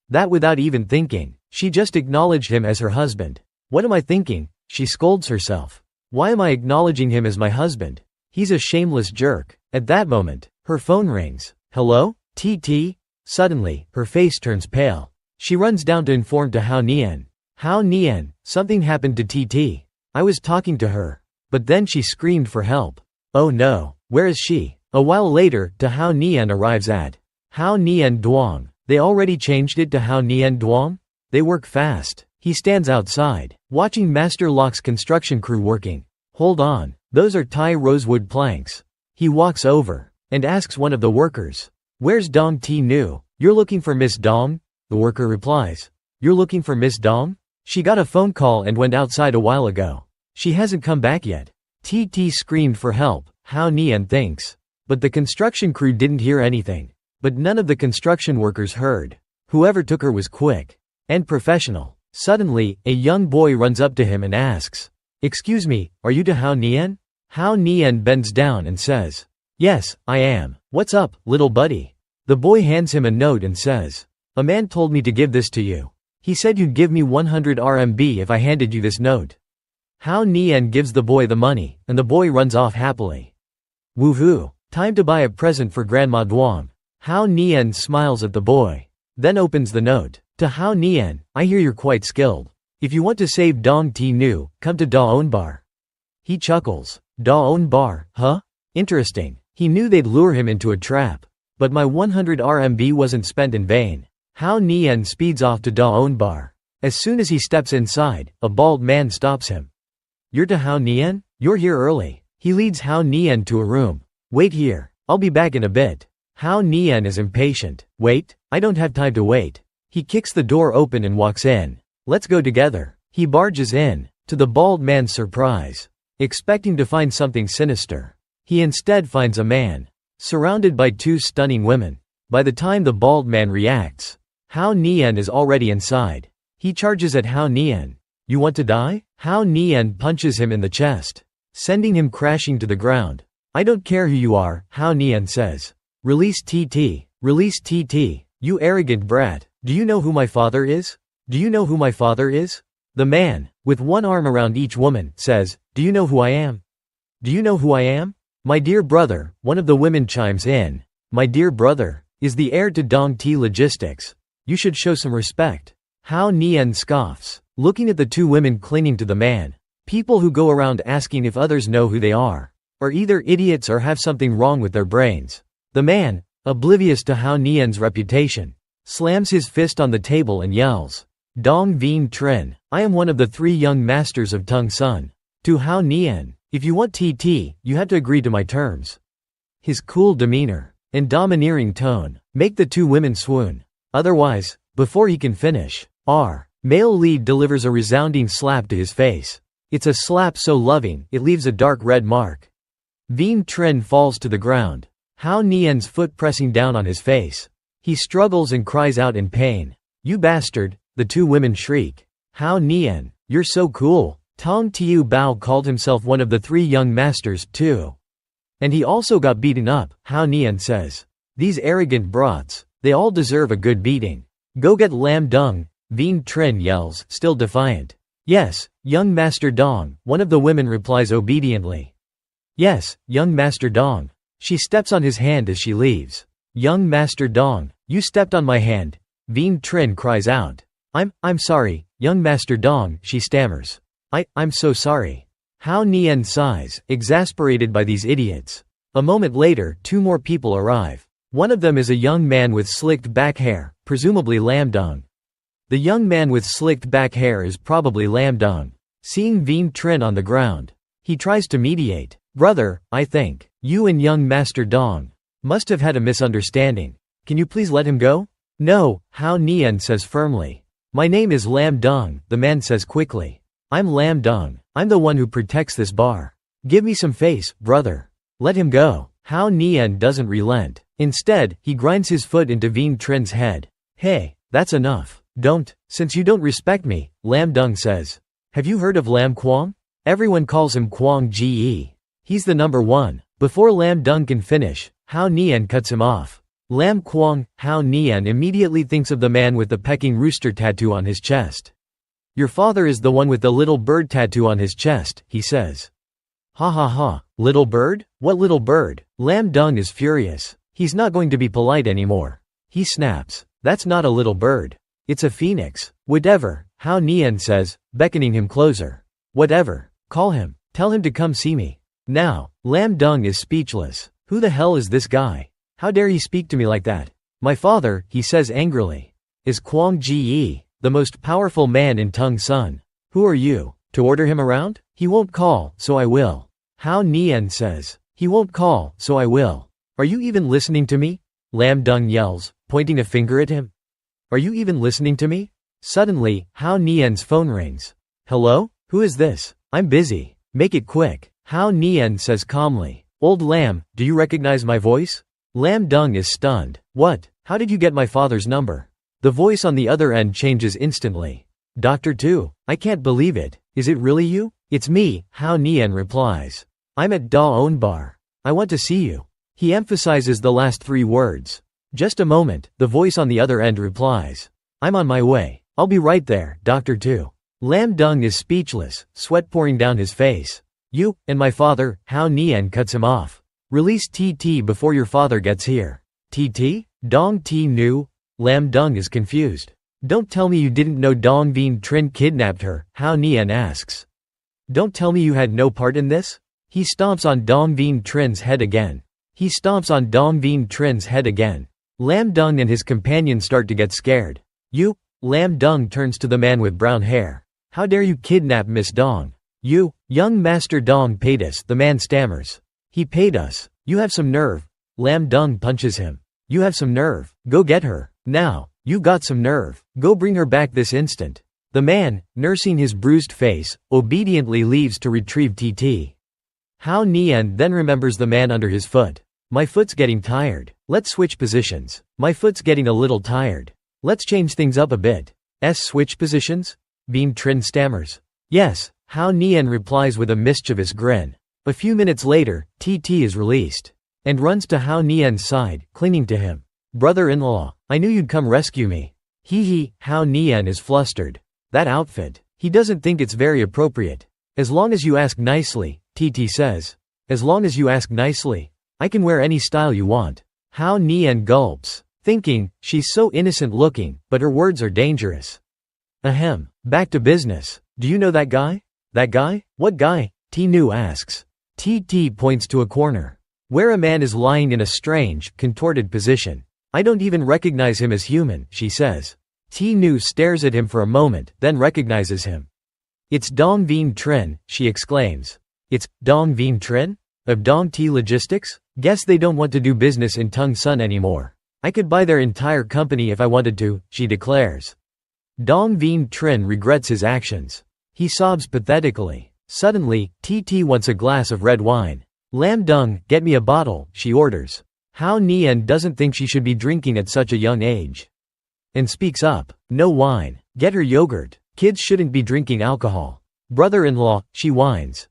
S1: that without even thinking, she just acknowledged him as her husband. What am I thinking? She scolds herself. Why am I acknowledging him as my husband? He's a shameless jerk. At that moment, her phone rings. Hello? TT? Suddenly, her face turns pale. She runs down to inform to Hao Nian. Hao Nian, something happened to TT. I was talking to her. But then she screamed for help. Oh no, where is she? A while later, to Hao Nian arrives at Hao Nian Duong. They already changed it to Hao Nian Duong? They work fast. He stands outside, watching Master Locke's construction crew working. Hold on, those are Thai rosewood planks. He walks over and asks one of the workers. Where's Dong T Nu? You're looking for Miss Dong? The worker replies. You're looking for Miss Dong? She got a phone call and went outside a while ago. She hasn't come back yet. TT screamed for help, Hao Nian thinks. But the construction crew didn't hear anything. But none of the construction workers heard. Whoever took her was quick and professional. Suddenly, a young boy runs up to him and asks, Excuse me, are you to Hao Nian? Hao Nian bends down and says, Yes, I am. What's up, little buddy? The boy hands him a note and says, "A man told me to give this to you. He said you'd give me 100 RMB if I handed you this note." Hao Nian gives the boy the money, and the boy runs off happily. Woohoo! Time to buy a present for Grandma Duong. Hao Nian smiles at the boy. Then opens the note. To Hao Nian, "I hear you're quite skilled. If you want to save Dong Ti Nu, come to Daon Bar." He chuckles. Daon Bar, huh? Interesting. He knew they'd lure him into a trap. But my 100 RMB wasn't spent in vain. Hao Nian speeds off to Daon Bar. As soon as he steps inside, a bald man stops him. "You're to Hao Nian? You're here early." He leads Hao Nian to a room. "Wait here. I'll be back in a bit." Hao Nian is impatient. "Wait, I don't have time to wait." He kicks the door open and walks in. "Let's go together." He barges in, to the bald man's surprise. Expecting to find something sinister, he instead finds a man, surrounded by two stunning women. By the time the bald man reacts, Hao Nian is already inside. He charges at Hao Nian. "You want to die?" Hao Nian punches him in the chest, sending him crashing to the ground. "I don't care who you are," Hao Nian says. "Release TT. Release TT. You arrogant brat. Do you know who my father is? Do you know who my father is?" The man, with one arm around each woman, says, "Do you know who I am? Do you know who I am?" "My dear brother," one of the women chimes in. "My dear brother is the heir to Dong Ti Logistics. You should show some respect." Hao Nian scoffs, looking at the two women clinging to the man. People who go around asking if others know who they are either idiots or have something wrong with their brains. The man, oblivious to Hao Nian's reputation, slams his fist on the table and yells, "Dong Vien Trin, I am one of the 3 young masters of Tung Sun." To Hao Nian, "If you want TT, you have to agree to my terms." His cool demeanor and domineering tone make the two women swoon. Otherwise, before he can finish, our male lead delivers a resounding slap to his face. It's a slap so loving, it leaves a dark red mark. Vien Trin falls to the ground, Hao Nian's foot pressing down on his face. He struggles and cries out in pain. "You bastard," the two women shriek. "Hao Nian, you're so cool." Tong Tiu Bao called himself one of the 3 young masters, too. And he also got beaten up, Hao Nian says. "These arrogant brats, they all deserve a good beating. Go get Lam Dung," Vien Trin yells, still defiant. "Yes, young Master Dong," one of the women replies obediently. "Yes, young Master Dong." She steps on his hand as she leaves. "Young Master Dong, you stepped on my hand," Vien Trin cries out. I'm sorry, young Master Dong," she stammers. I'm so sorry." Hao Nian sighs, exasperated by these idiots. A moment later, 2 more people arrive. One of them is a young man with slicked back hair, presumably Lam Dung. The young man with slicked back hair is probably Lam Dung. Seeing Vien Trin on the ground, he tries to mediate. "Brother, I think you and young Master Dong must have had a misunderstanding. Can you please let him go?" "No," Hao Nian says firmly. "My name is Lam Dung," the man says quickly. "I'm Lam Dung. I'm the one who protects this bar. Give me some face, brother. Let him go." Hao Nian doesn't relent. Instead, he grinds his foot into Vien Trin's head. "Hey, that's enough. Since you don't respect me," Lam Dung says. "Have you heard of Lam Quang? Everyone calls him Quang Ge. He's the number 1. Before Lam Dung can finish, Hao Nian cuts him off. Lam Quang, Hao Nian immediately thinks of the man with the pecking rooster tattoo on his chest. "Your father is the one with the little bird tattoo on his chest," he says. "Ha ha ha, little bird? What little bird?" Lam Dung is furious. He's not going to be polite anymore. He snaps, "That's not a little bird. It's a phoenix." "Whatever," Hao Nian says, beckoning him closer. "Whatever. Call him. Tell him to come see me." Now, Lam Dung is speechless. Who the hell is this guy? How dare he speak to me like that? "My father," he says angrily, "is Quang Ge, the most powerful man in Tung Sun. Who are you, to order him around? He won't call, so I will." Hao Nian says, "He won't call, so I will." "Are you even listening to me?" Lam Dung yells, pointing a finger at him. "Are you even listening to me?" Suddenly, Hao Nian's phone rings. "Hello? Who is this? I'm busy. Make it quick." Hao Nian says calmly. "Old Lam, do you recognize my voice?" Lam Dung is stunned. "What? How did you get my father's number?" The voice on the other end changes instantly. "Dr. Tu, I can't believe it. Is it really you?" "It's me," Hao Nian replies. "I'm at Daon Bar. I want to see you." He emphasizes the last 3 words. Just a moment, the voice on the other end replies. I'm on my way. I'll be right there, Dr. 2. Lam Dung is speechless, sweat pouring down his face. You, and my father, Hao Nian cuts him off. Release TT before your father gets here. TT? Dong T Nu? Lam Dung is confused. Don't tell me you didn't know Dong Vien Trin kidnapped her, Hao Nian asks. Don't tell me you had no part in this? He stomps on Dong Vien Trin's head again. Lam Dung and his companion start to get scared. You? Lam Dung turns to the man with brown hair. How dare you kidnap Miss Dong? You, young Master Dong paid us, the man stammers. He paid us. You have some nerve. Lam Dung punches him. You have some nerve. Go get her. Now. You got some nerve. Go bring her back this instant. The man, nursing his bruised face, obediently leaves to retrieve TT. Hao Nian then remembers the man under his foot. My foot's getting tired. Let's switch positions. My foot's getting a little tired. Let's change things up a bit. Switch positions? Vien Trin stammers. Yes, Hao Nian replies with a mischievous grin. A few minutes later, TT is released. And runs to Hao Nian's side, clinging to him. Brother-in-law, I knew you'd come rescue me. Hee, Hao Nian is flustered. That outfit. He doesn't think it's very appropriate. As long as you ask nicely, TT says. As long as you ask nicely. I can wear any style you want. Hao Nian gulps, thinking, she's so innocent looking, but her words are dangerous. Ahem. Back to business. Do you know that guy? That guy? What guy? Nu asks. TT points to a corner. Where a man is lying in a strange, contorted position. I don't even recognize him as human, she says. Nu stares at him for a moment, then recognizes him. It's Dong Vien Trin, she exclaims. It's Dong Vien Trin? Of Dong T Logistics? Guess they don't want to do business in Tung Sun anymore. I could buy their entire company if I wanted to, she declares. Dong Vien Trin regrets his actions. He sobs pathetically. Suddenly, TT wants a glass of red wine. Lam Dung, get me a bottle, she orders. Hao Nian doesn't think she should be drinking at such a young age. And speaks up. No wine. Get her yogurt. Kids shouldn't be drinking alcohol. Brother-in-law, she whines.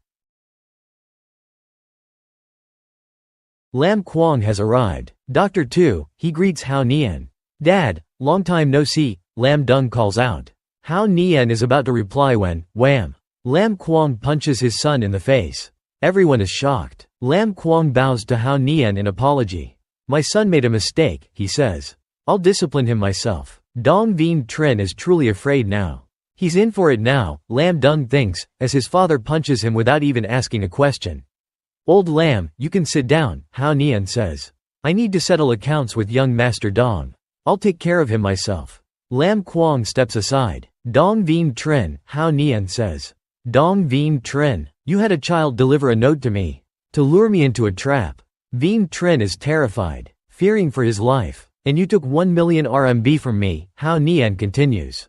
S1: Lam Kwong has arrived. Dr. 2, he greets Hao Nian. Dad, long time no see, Lam Dung calls out. Hao Nian is about to reply when, wham! Lam Kwong punches his son in the face. Everyone is shocked. Lam Kwong bows to Hao Nian in apology. My son made a mistake, he says. I'll discipline him myself. Dong Vien Trin is truly afraid now. He's in for it now, Lam Dung thinks, as his father punches him without even asking a question. Old Lam, you can sit down, Hao Nian says. I need to settle accounts with young Master Dong. I'll take care of him myself. Lam Kwong steps aside. Dong Vien Trin, Hao Nian says. Dong Vien Trin, you had a child deliver a note to me. To lure me into a trap. Vien Trin is terrified, fearing for his life. And you took 1 million RMB from me, Hao Nian continues.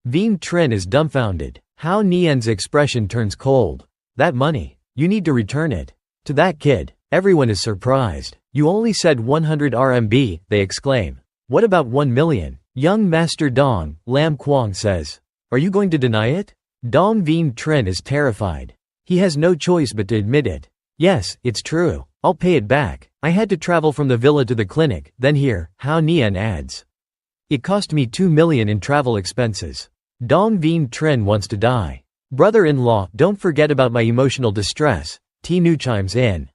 S1: Vien Trin is dumbfounded. Hao Nian's expression turns cold. That money. You need to return it. To that kid. Everyone is surprised. You only said 100 RMB, they exclaim. What about 1 million? Young Master Dong, Lam Kwong says. Are you going to deny it? Dong Vien Trin is terrified. He has no choice but to admit it. Yes, it's true. I'll pay it back. I had to travel from the villa to the clinic, then here, Hao Nian adds. It cost me 2 million in travel expenses. Dong Vien Trin wants to die. Brother-in-law, don't forget about my emotional distress, Nu chimes in.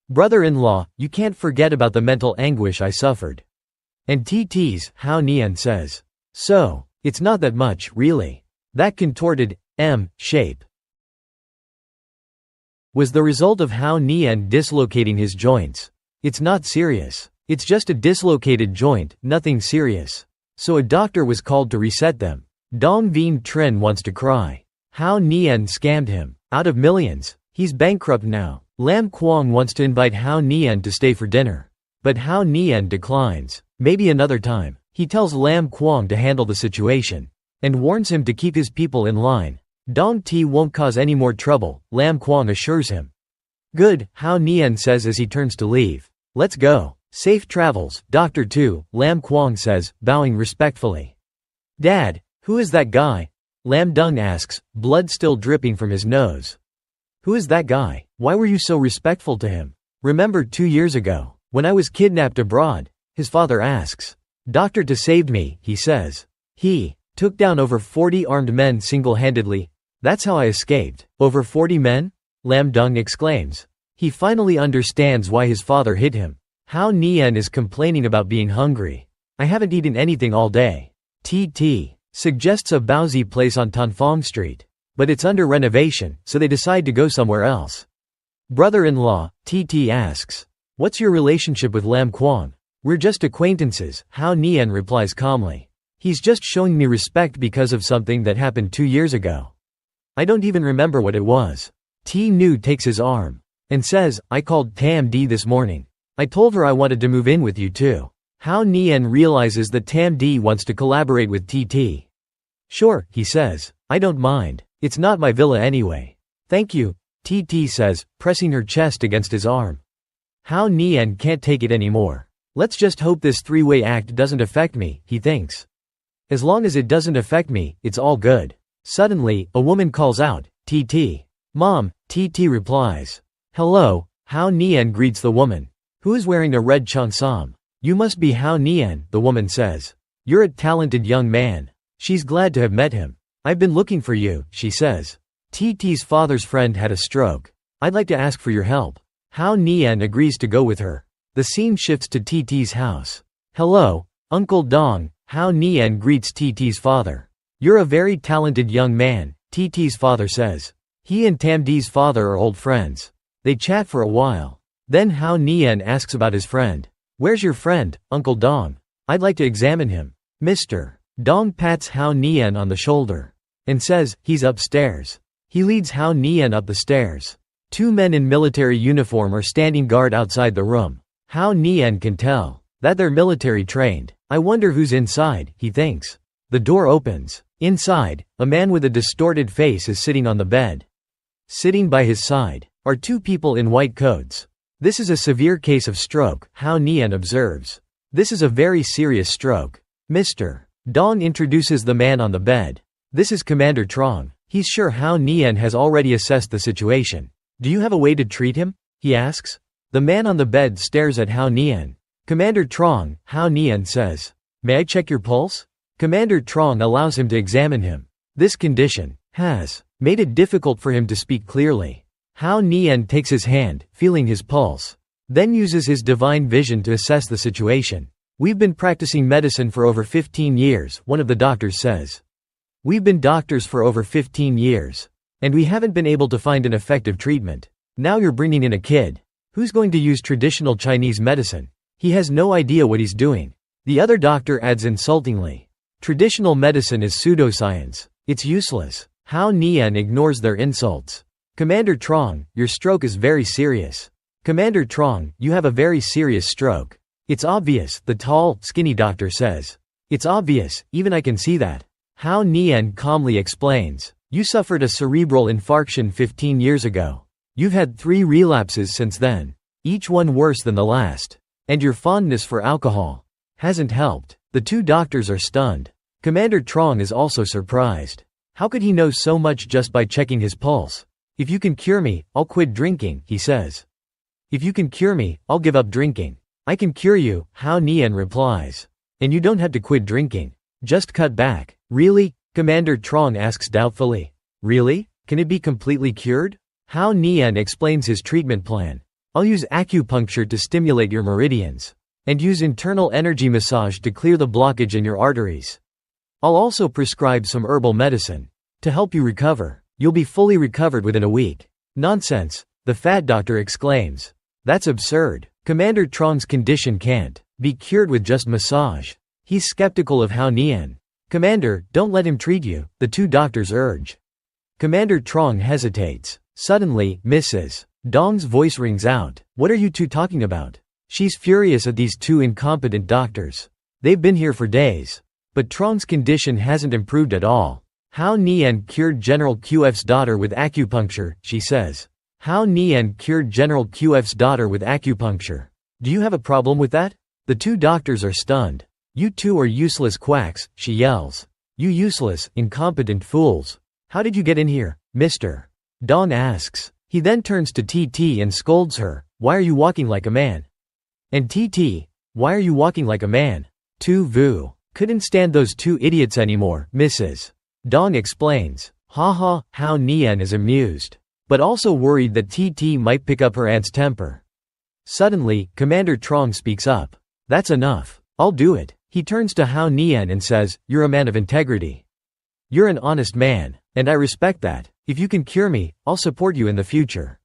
S1: Brother-in-law, you can't forget about the mental anguish I suffered. And TT's, Hao Nian says. So, it's not that much, really. That contorted, shape was the result of Hao Nian dislocating his joints. It's not serious. It's just a dislocated joint, nothing serious. So a doctor was called to reset them. Dong Vien Trin wants to cry. Hao Nian scammed him. Out of millions. He's bankrupt now. Lam Kwong wants to invite Hao Nian to stay for dinner. But Hao Nian declines. Maybe another time. He tells Lam Kwong to handle the situation. And warns him to keep his people in line. Dong T won't cause any more trouble, Lam Kwong assures him. Good, Hao Nian says as he turns to leave. Let's go. Safe travels, Dr. 2, Lam Kwong says, bowing respectfully. Dad, who is that guy? Lam Dung asks, blood still dripping from his nose. Who is that guy? Why were you so respectful to him? Remember 2 years ago, When I was kidnapped abroad, his father asks. Doctor to saved me, he says. He took down over 40 armed men single-handedly. That's how I escaped. Over 40 men? Lam Dong exclaims. He finally understands why his father hit him. Hao Nian is complaining about being hungry. I haven't eaten anything all day. TT suggests a Baozi place on Tanfong Street. But it's under renovation, so they decide to go somewhere else. Brother-in-law, TT asks. What's your relationship with Lam Kwang? We're just acquaintances, Hao Nian replies calmly. He's just showing me respect because of something that happened 2 years ago. I don't even remember what it was. T Nu takes his arm and says, I called Tam D this morning. I told her I wanted to move in with you too. Hao Nian realizes that Tam D wants to collaborate with TT. Sure, he says. I don't mind. It's not my villa anyway. Thank you, TT says, pressing her chest against his arm. Hao Nian can't take it anymore. Let's just hope this three-way act doesn't affect me, he thinks. As long as it doesn't affect me, it's all good. Suddenly, a woman calls out, TT. Mom, TT replies. Hello, Hao Nian greets the woman. Who is wearing a red cheongsam? You must be Hao Nian, the woman says. You're a talented young man. She's glad to have met him. I've been looking for you, she says. TT's father's friend had a stroke. I'd like to ask for your help. Hao Nian agrees to go with her. The scene shifts to TT's house. Hello, Uncle Dong, Hao Nian greets TT's father. You're a very talented young man, TT's father says. He and Tam D's father are old friends. They chat for a while. Then Hao Nian asks about his friend. Where's your friend, Uncle Dong? I'd like to examine him. Mr. Dong pats Hao Nian on the shoulder and says, he's upstairs. He leads Hao Nian up the stairs. 2 men in military uniform are standing guard outside the room. Hao Nian can tell that they're military trained. I wonder who's inside, he thinks. The door opens. Inside, a man with a distorted face is sitting on the bed. Sitting by his side are 2 people in white coats. This is a severe case of stroke, Hao Nian observes. This is a very serious stroke. Mr. Dong introduces the man on the bed. This is Commander Trong. He's sure Hao Nian has already assessed the situation. Do you have a way to treat him? He asks. The man on the bed stares at Hao Nian. Commander Trong, Hao Nian says. May I check your pulse? Commander Trong allows him to examine him. This condition has made it difficult for him to speak clearly. Hao Nian takes his hand, feeling his pulse. Then uses his divine vision to assess the situation. We've been practicing medicine for over 15 years, one of the doctors says. We've been doctors for over 15 years. And we haven't been able to find an effective treatment. Now you're bringing in a kid. Who's going to use traditional Chinese medicine? He has no idea what he's doing. The other doctor adds insultingly. Traditional medicine is pseudoscience. It's useless. Hao Nian ignores their insults. Commander Trong, your stroke is very serious. Commander Trong, you have a very serious stroke. It's obvious, the tall, skinny doctor says. It's obvious, even I can see that. Hao Nian calmly explains. You suffered a cerebral infarction 15 years ago. You've had 3 relapses since then. Each one worse than the last. And your fondness for alcohol hasn't helped. The 2 doctors are stunned. Commander Trong is also surprised. How could he know so much just by checking his pulse? If you can cure me, I'll quit drinking, he says. If you can cure me, I'll give up drinking. I can cure you, Hao Nian replies. And you don't have to quit drinking. Just cut back. Really? Commander Trong asks doubtfully. Really? Can it be completely cured? Hao Nian explains his treatment plan. I'll use acupuncture to stimulate your meridians. And use internal energy massage to clear the blockage in your arteries. I'll also prescribe some herbal medicine. To help you recover. You'll be fully recovered within a week. Nonsense, the fat doctor exclaims. That's absurd. Commander Trong's condition can't be cured with just massage. He's skeptical of Hao Nian. Commander, don't let him treat you, the 2 doctors urge. Commander Trong hesitates. Suddenly, Mrs. Dong's voice rings out. What are you 2 talking about? She's furious at these 2 incompetent doctors. They've been here for days. But Trong's condition hasn't improved at all. Hao Nian cured General QF's daughter with acupuncture, she says. Hao Nian cured General QF's daughter with acupuncture. Do you have a problem with that? The 2 doctors are stunned. You 2 are useless quacks, she yells. You useless, incompetent fools. How did you get in here, Mr. Dong asks. He then turns to TT and scolds her. Why are you walking like a man? And TT, why are you walking like a man? Tu Vu. Couldn't stand those two idiots anymore, Mrs. Dong explains. Haha, Hao Nian is amused, but also worried that TT might pick up her aunt's temper. Suddenly, Commander Trong speaks up. That's enough. I'll do it. He turns to Hao Nian and says, you're a man of integrity. You're an honest man, and I respect that. If you can cure me, I'll support you in the future.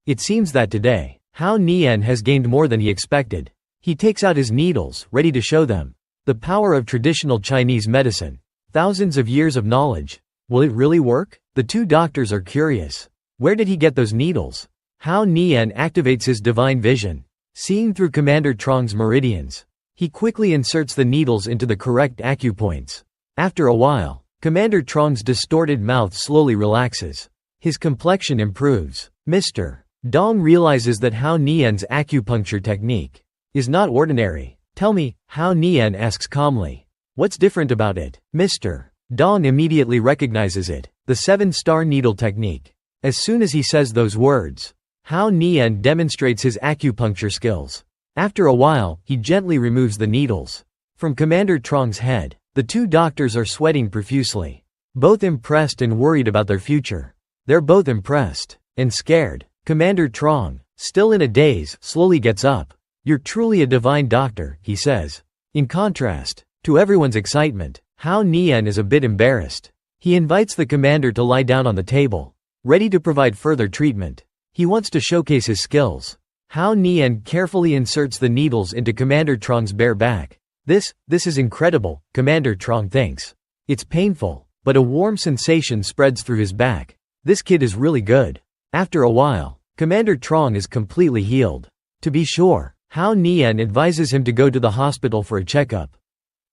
S1: It seems that today, Hao Nian has gained more than he expected. He takes out his needles, ready to show them the power of traditional Chinese medicine. Thousands of years of knowledge. Will it really work? The two doctors are curious. Where did he get those needles? Hao Nian activates his divine vision, seeing through Commander Trong's meridians. He quickly inserts the needles into the correct acupoints. After a while, Commander Trong's distorted mouth slowly relaxes. His complexion improves. Mr. Dong realizes that Hao Nian's acupuncture technique is not ordinary. Tell me, Hao Nian asks calmly. What's different about it? Mr. Dong immediately recognizes it, the 7-star needle technique. As soon as he says those words, Hao Nian demonstrates his acupuncture skills. After a while, he gently removes the needles from Commander Trong's head. The two doctors are sweating profusely, both impressed and worried about their future. They're both impressed and scared. Commander Trong, still in a daze, slowly gets up. You're truly a divine doctor, he says. In contrast to everyone's excitement, Hao Nian is a bit embarrassed. He invites the commander to lie down on the table, ready to provide further treatment. He wants to showcase his skills. Hao Nian carefully inserts the needles into Commander Trong's bare back. This is incredible, Commander Trong thinks. It's painful, but a warm sensation spreads through his back. This kid is really good. After a while, Commander Trong is completely healed. To be sure, Hao Nian advises him to go to the hospital for a checkup.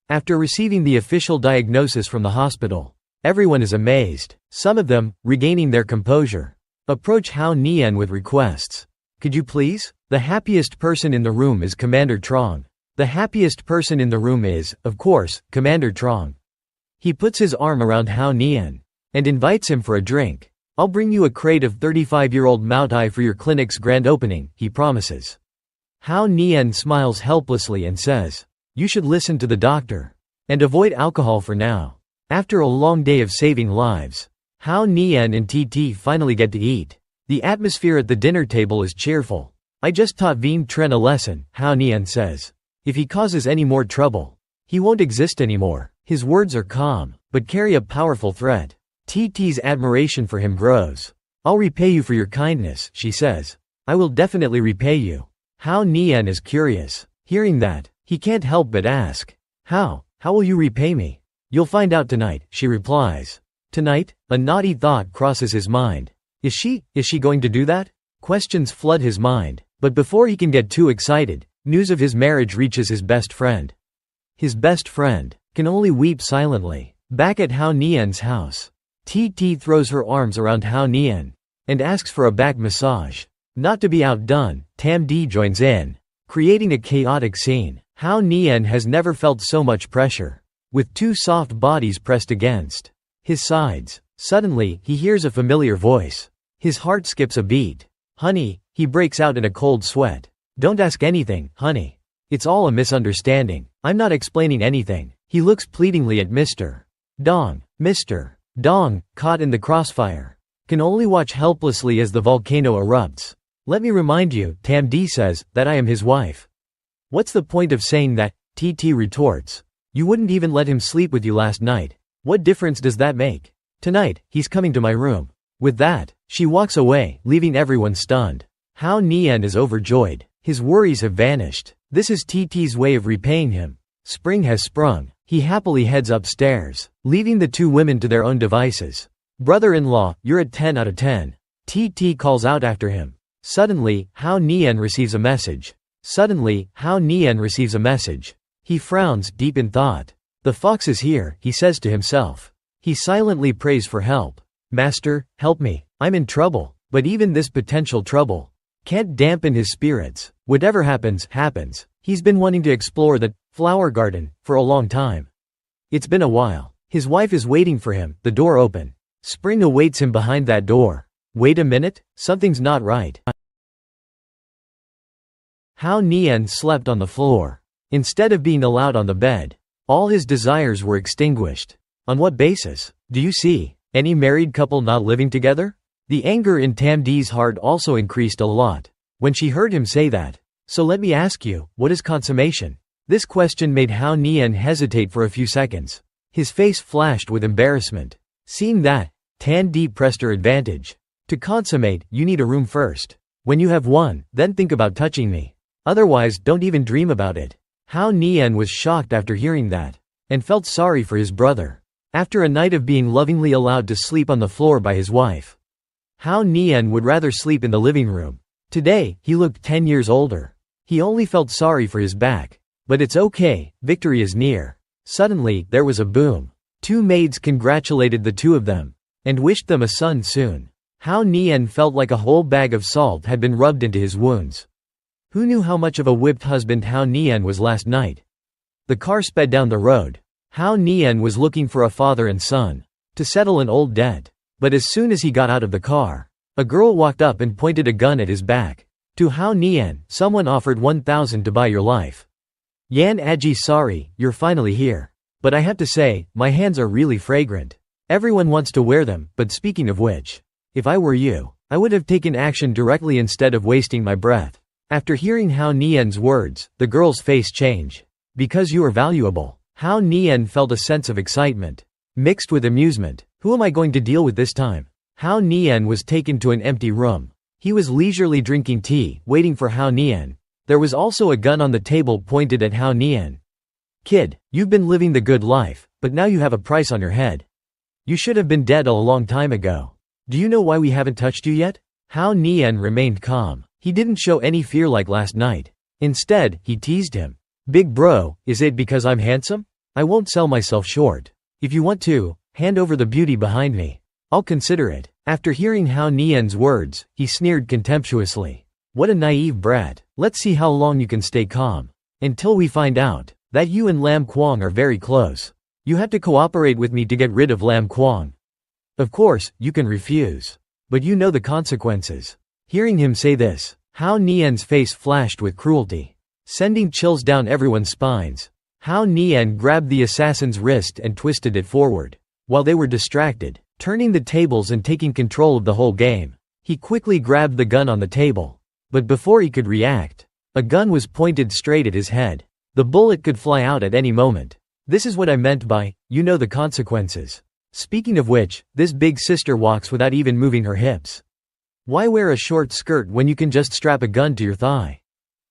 S1: After receiving the official diagnosis from the hospital, everyone is amazed. Some of them, regaining their composure, approach Hao Nian with requests. Could you please? The happiest person in the room is Commander Trong. The happiest person in the room is, of course, Commander Trong. He puts his arm around Hao Nian and invites him for a drink. I'll bring you a crate of 35-year-old Maotai for your clinic's grand opening, he promises. Hao Nian smiles helplessly and says, you should listen to the doctor and avoid alcohol for now. After a long day of saving lives, Hao Nian and TT finally get to eat. The atmosphere at the dinner table is cheerful. I just taught Vien Tren a lesson, Hao Nian says. If he causes any more trouble, he won't exist anymore. His words are calm, but carry a powerful threat. TT's admiration for him grows. I'll repay you for your kindness, she says. I will definitely repay you. Hao Nian is curious. Hearing that, he can't help but ask. How will you repay me? You'll find out tonight, she replies. Tonight? A naughty thought crosses his mind. Is she going to do that? Questions flood his mind, but before he can get too excited, news of his marriage reaches his best friend. His best friend can only weep silently. Back at Hao Nian's house, TT throws her arms around Hao Nian and asks for a back massage. Not to be outdone, Tam Di joins in, creating a chaotic scene. Hao Nian has never felt so much pressure, with two soft bodies pressed against his sides. Suddenly, he hears a familiar voice. His heart skips a beat. Honey, he breaks out in a cold sweat. Don't ask anything, honey. It's all a misunderstanding. I'm not explaining anything. He looks pleadingly at Mr. Dong. Mr. Dong, caught in the crossfire, can only watch helplessly as the volcano erupts. Let me remind you, Tam Di says, that I am his wife. What's the point of saying that? TT retorts. You wouldn't even let him sleep with you last night. What difference does that make? Tonight, he's coming to my room. With that, she walks away, leaving everyone stunned. Hao Nian is overjoyed. His worries have vanished. This is TT's way of repaying him. Spring has sprung. He happily heads upstairs, leaving the two women to their own devices. Brother-in-law, you're a 10 out of 10. TT calls out after him. Suddenly, Hao Nian receives a message. He frowns, deep in thought. The fox is here, he says to himself. He silently prays for help. Master, help me. I'm in trouble. But even this potential trouble can't dampen his spirits. Whatever happens, happens. He's been wanting to explore the flower garden for a long time. It's been a while. His wife is waiting for him, the door open. Spring awaits him behind that door. Wait a minute, something's not right. Hao Nian slept on the floor. Instead of being allowed on the bed, all his desires were extinguished. On what basis? Do you see any married couple not living together? The anger in Tam Dee's heart also increased a lot when she heard him say that. So let me ask you, what is consummation? This question made Hao Nian hesitate for a few seconds. His face flashed with embarrassment. Seeing that, Tam Dee pressed her advantage. To consummate, you need a room first. When you have one, then think about touching me. Otherwise, don't even dream about it. Hao Nian was shocked after hearing that, and felt sorry for his brother. After a night of being lovingly allowed to sleep on the floor by his wife, Hao Nian would rather sleep in the living room. Today, he looked 10 years older. He only felt sorry for his back. But it's okay, victory is near. Suddenly, there was a boom. Two maids congratulated the two of them, and wished them a son soon. Hao Nian felt like a whole bag of salt had been rubbed into his wounds. Who knew how much of a whipped husband Hao Nian was last night? The car sped down the road. Hao Nian was looking for a father and son to settle an old debt. But as soon as he got out of the car, a girl walked up and pointed a gun at his back. To Hao Nian, someone offered 1,000 to buy your life. Yan Aji, sorry, you're finally here. But I have to say, my hands are really fragrant. Everyone wants to wear them, but speaking of which, if I were you, I would have taken action directly instead of wasting my breath. After hearing Hao Nian's words, the girl's face changed. Because you are valuable. Hao Nian felt a sense of excitement, mixed with amusement. Who am I going to deal with this time? Hao Nian was taken to an empty room. He was leisurely drinking tea, waiting for Hao Nian. There was also a gun on the table pointed at Hao Nian. Kid, you've been living the good life, but now you have a price on your head. You should have been dead a long time ago. Do you know why we haven't touched you yet? Hao Nian remained calm. He didn't show any fear like last night. Instead, he teased him. Big bro, is it because I'm handsome? I won't sell myself short. If you want to, hand over the beauty behind me. I'll consider it. After hearing Hao Nian's words, he sneered contemptuously. What a naive brat. Let's see how long you can stay calm. Until we find out that you and Lam Kuang are very close. You have to cooperate with me to get rid of Lam Kuang. Of course, you can refuse. But you know the consequences. Hearing him say this, Hao Nian's face flashed with cruelty, sending chills down everyone's spines. Hao Nian grabbed the assassin's wrist and twisted it forward. While they were distracted, turning the tables and taking control of the whole game, he quickly grabbed the gun on the table. But before he could react, a gun was pointed straight at his head. The bullet could fly out at any moment. This is what I meant by, you know the consequences. Speaking of which, this big sister walks without even moving her hips. Why wear a short skirt when you can just strap a gun to your thigh?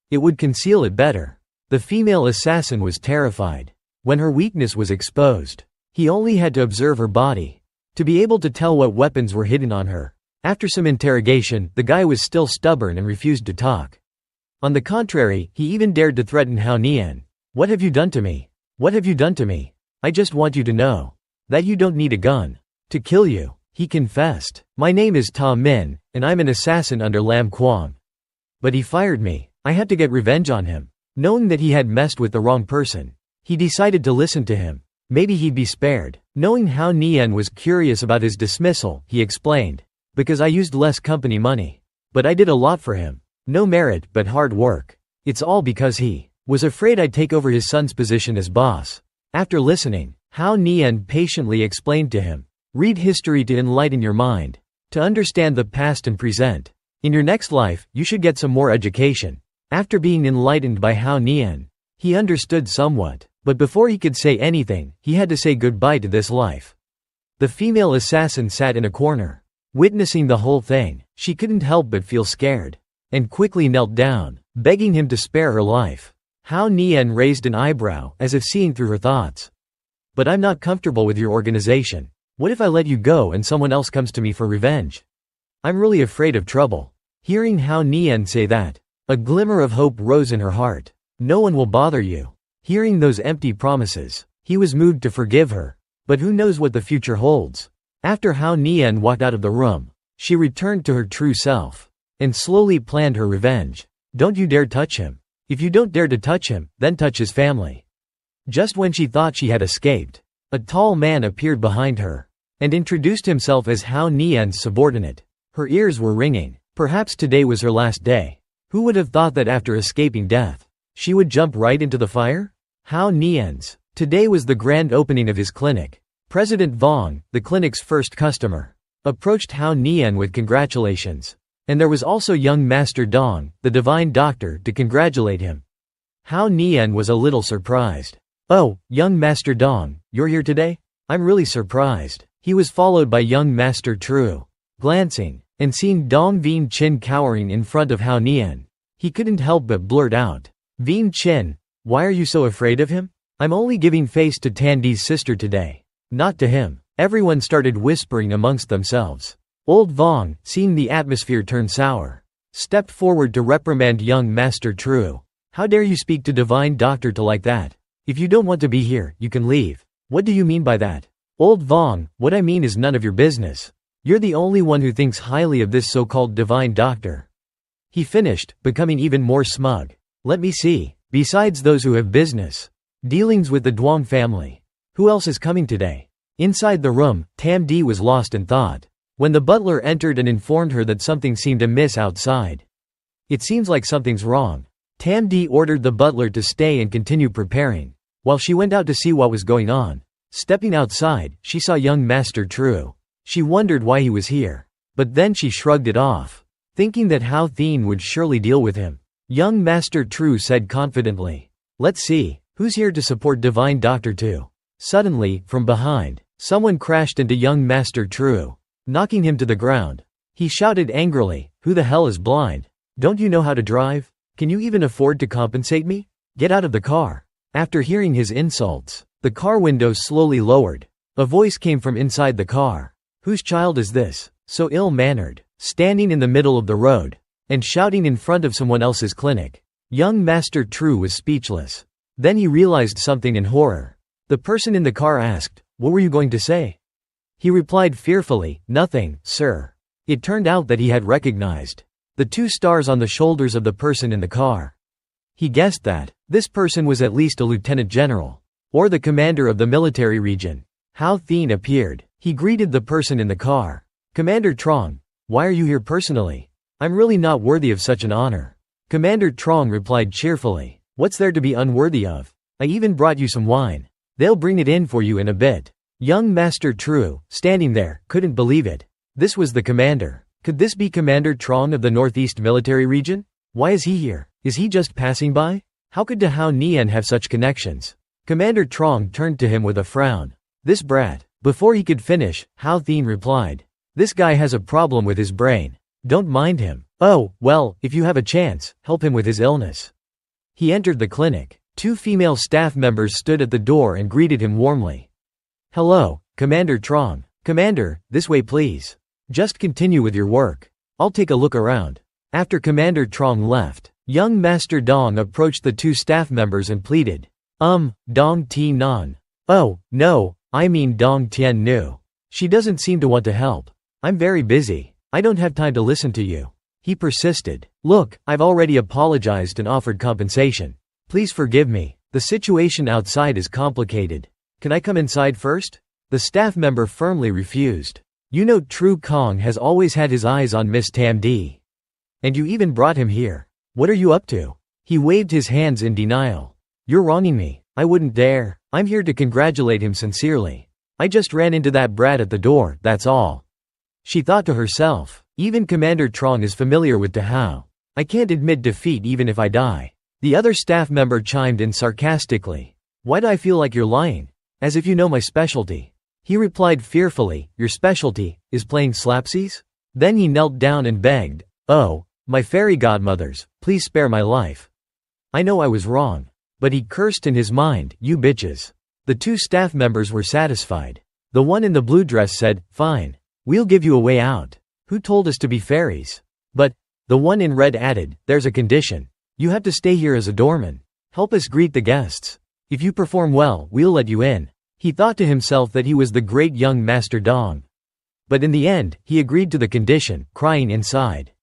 S1: It would conceal it better. The female assassin was terrified when her weakness was exposed. He only had to observe her body to be able to tell what weapons were hidden on her. After some interrogation, the guy was still stubborn and refused to talk. On the contrary, he even dared to threaten Hao Nian. What have you done to me? What have you done to me? I just want you to know that you don't need a gun to kill you. He confessed. My name is Ta Min, and I'm an assassin under Lam Kuang. But he fired me. I had to get revenge on him. Knowing that he had messed with the wrong person, he decided to listen to him. Maybe he'd be spared. Knowing Hao Nian was curious about his dismissal, he explained. Because I used less company money. But I did a lot for him. No merit, but hard work. It's all because he was afraid I'd take over his son's position as boss. After listening, Hao Nian patiently explained to him. Read history to enlighten your mind, to understand the past and present. In your next life, you should get some more education. After being enlightened by Hao Nian, he understood somewhat, but before he could say anything, he had to say goodbye to this life. The female assassin sat in a corner. Witnessing the whole thing, she couldn't help but feel scared, and quickly knelt down, begging him to spare her life. Hao Nian raised an eyebrow, as if seeing through her thoughts. But I'm not comfortable with your organization. What if I let you go and someone else comes to me for revenge? I'm really afraid of trouble. Hearing Hao Nian say that, a glimmer of hope rose in her heart. No one will bother you. Hearing those empty promises, he was moved to forgive her. But who knows what the future holds? After Hao Nian walked out of the room, she returned to her true self, and slowly planned her revenge. Don't you dare touch him. If you don't dare to touch him, then touch his family. Just when she thought she had escaped, a tall man appeared behind her, and introduced himself as Hao Nian's subordinate. Her ears were ringing. Perhaps today was her last day. Who would have thought that after escaping death, she would jump right into the fire? Hao Nian's. Today was the grand opening of his clinic. President Vong, the clinic's first customer, approached Hao Nian with congratulations. And there was also young Master Dong, the divine doctor, to congratulate him. Hao Nian was a little surprised. "Oh, young Master Dong, you're here today? I'm really surprised." He was followed by young Master Tru. Glancing, and seeing Dong Vien Qin cowering in front of Hao Nian, he couldn't help but blurt out, "Vien Qin, why are you so afraid of him? I'm only giving face to Tandi's sister today, not to him." Everyone started whispering amongst themselves. Old Vong, seeing the atmosphere turn sour, stepped forward to reprimand young Master Tru. "How dare you speak to divine doctor to like that? If you don't want to be here, you can leave." "What do you mean by that?" "Old Vong, what I mean is none of your business. You're the only one who thinks highly of this so-called divine doctor." He finished, becoming even more smug. "Let me see. Besides those who have business dealings with the Duong family, who else is coming today?" Inside the room, Tam Di was lost in thought, when the butler entered and informed her that something seemed amiss outside. "It seems like something's wrong." Tam Di ordered the butler to stay and continue preparing, while she went out to see what was going on. Stepping outside, she saw young Master Tru. She wondered why he was here, but then she shrugged it off, thinking that Hao Thien would surely deal with him. Young Master Tru said confidently, "Let's see, who's here to support Divine Doctor 2? Suddenly, from behind, someone crashed into young Master Tru, knocking him to the ground. He shouted angrily, "Who the hell is blind? Don't you know how to drive? Can you even afford to compensate me? Get out of the car." After hearing his insults, the car windows slowly lowered. A voice came from inside the car. "Whose child is this, so ill-mannered, standing in the middle of the road, and shouting in front of someone else's clinic?" Young Master Tru was speechless. Then he realized something in horror. The person in the car asked, "What were you going to say?" He replied fearfully, "Nothing, sir." It turned out that he had recognized the 2 stars on the shoulders of the person in the car. He guessed that this person was at least a lieutenant general, or the commander of the military region. Hao Thien appeared. He greeted the person in the car. "Commander Trong, why are you here personally? I'm really not worthy of such an honor." Commander Trong replied cheerfully, "What's there to be unworthy of? I even brought you some wine. They'll bring it in for you in a bit." Young Master Tru, standing there, couldn't believe it. This was the commander. Could this be Commander Trong of the Northeast Military Region? Why is he here? Is he just passing by? How could Hao Nian have such connections? Commander Trong turned to him with a frown. "This brat." Before he could finish, Hao Thien replied, "This guy has a problem with his brain. Don't mind him. Oh, well, if you have a chance, help him with his illness." He entered the clinic. 2 female staff members stood at the door and greeted him warmly. "Hello, Commander Trong." "Commander, this way please. Just continue with your work. I'll take a look around." After Commander Trong left, young Master Dong approached the 2 staff members and pleaded, Dong Ti Nan. "Oh, no, I mean Dong Tien Nu. She doesn't seem to want to help. I'm very busy. I don't have time to listen to you." He persisted. "Look, I've already apologized and offered compensation. Please forgive me. The situation outside is complicated. Can I come inside first?" The staff member firmly refused. "You know Tru Kong has always had his eyes on Miss Tam Di. And you even brought him here. What are you up to?" He waved his hands in denial. "You're wronging me. I wouldn't dare. I'm here to congratulate him sincerely. I just ran into that brat at the door, that's all." She thought to herself, even Commander Trong is familiar with Dahao. I can't admit defeat even if I die. The other staff member chimed in sarcastically. "Why do I feel like you're lying? As if you know my specialty." He replied fearfully, "Your specialty is playing slapsies?" Then he knelt down and begged, "Oh, my fairy godmothers, please spare my life. I know I was wrong." But he cursed in his mind, "You bitches." The 2 staff members were satisfied. The one in the blue dress said, "Fine. We'll give you a way out. Who told us to be fairies?" But the one in red added, "There's a condition. You have to stay here as a doorman. Help us greet the guests. If you perform well, we'll let you in." He thought to himself that he was the great young Master Dong. But in the end, he agreed to the condition, crying inside,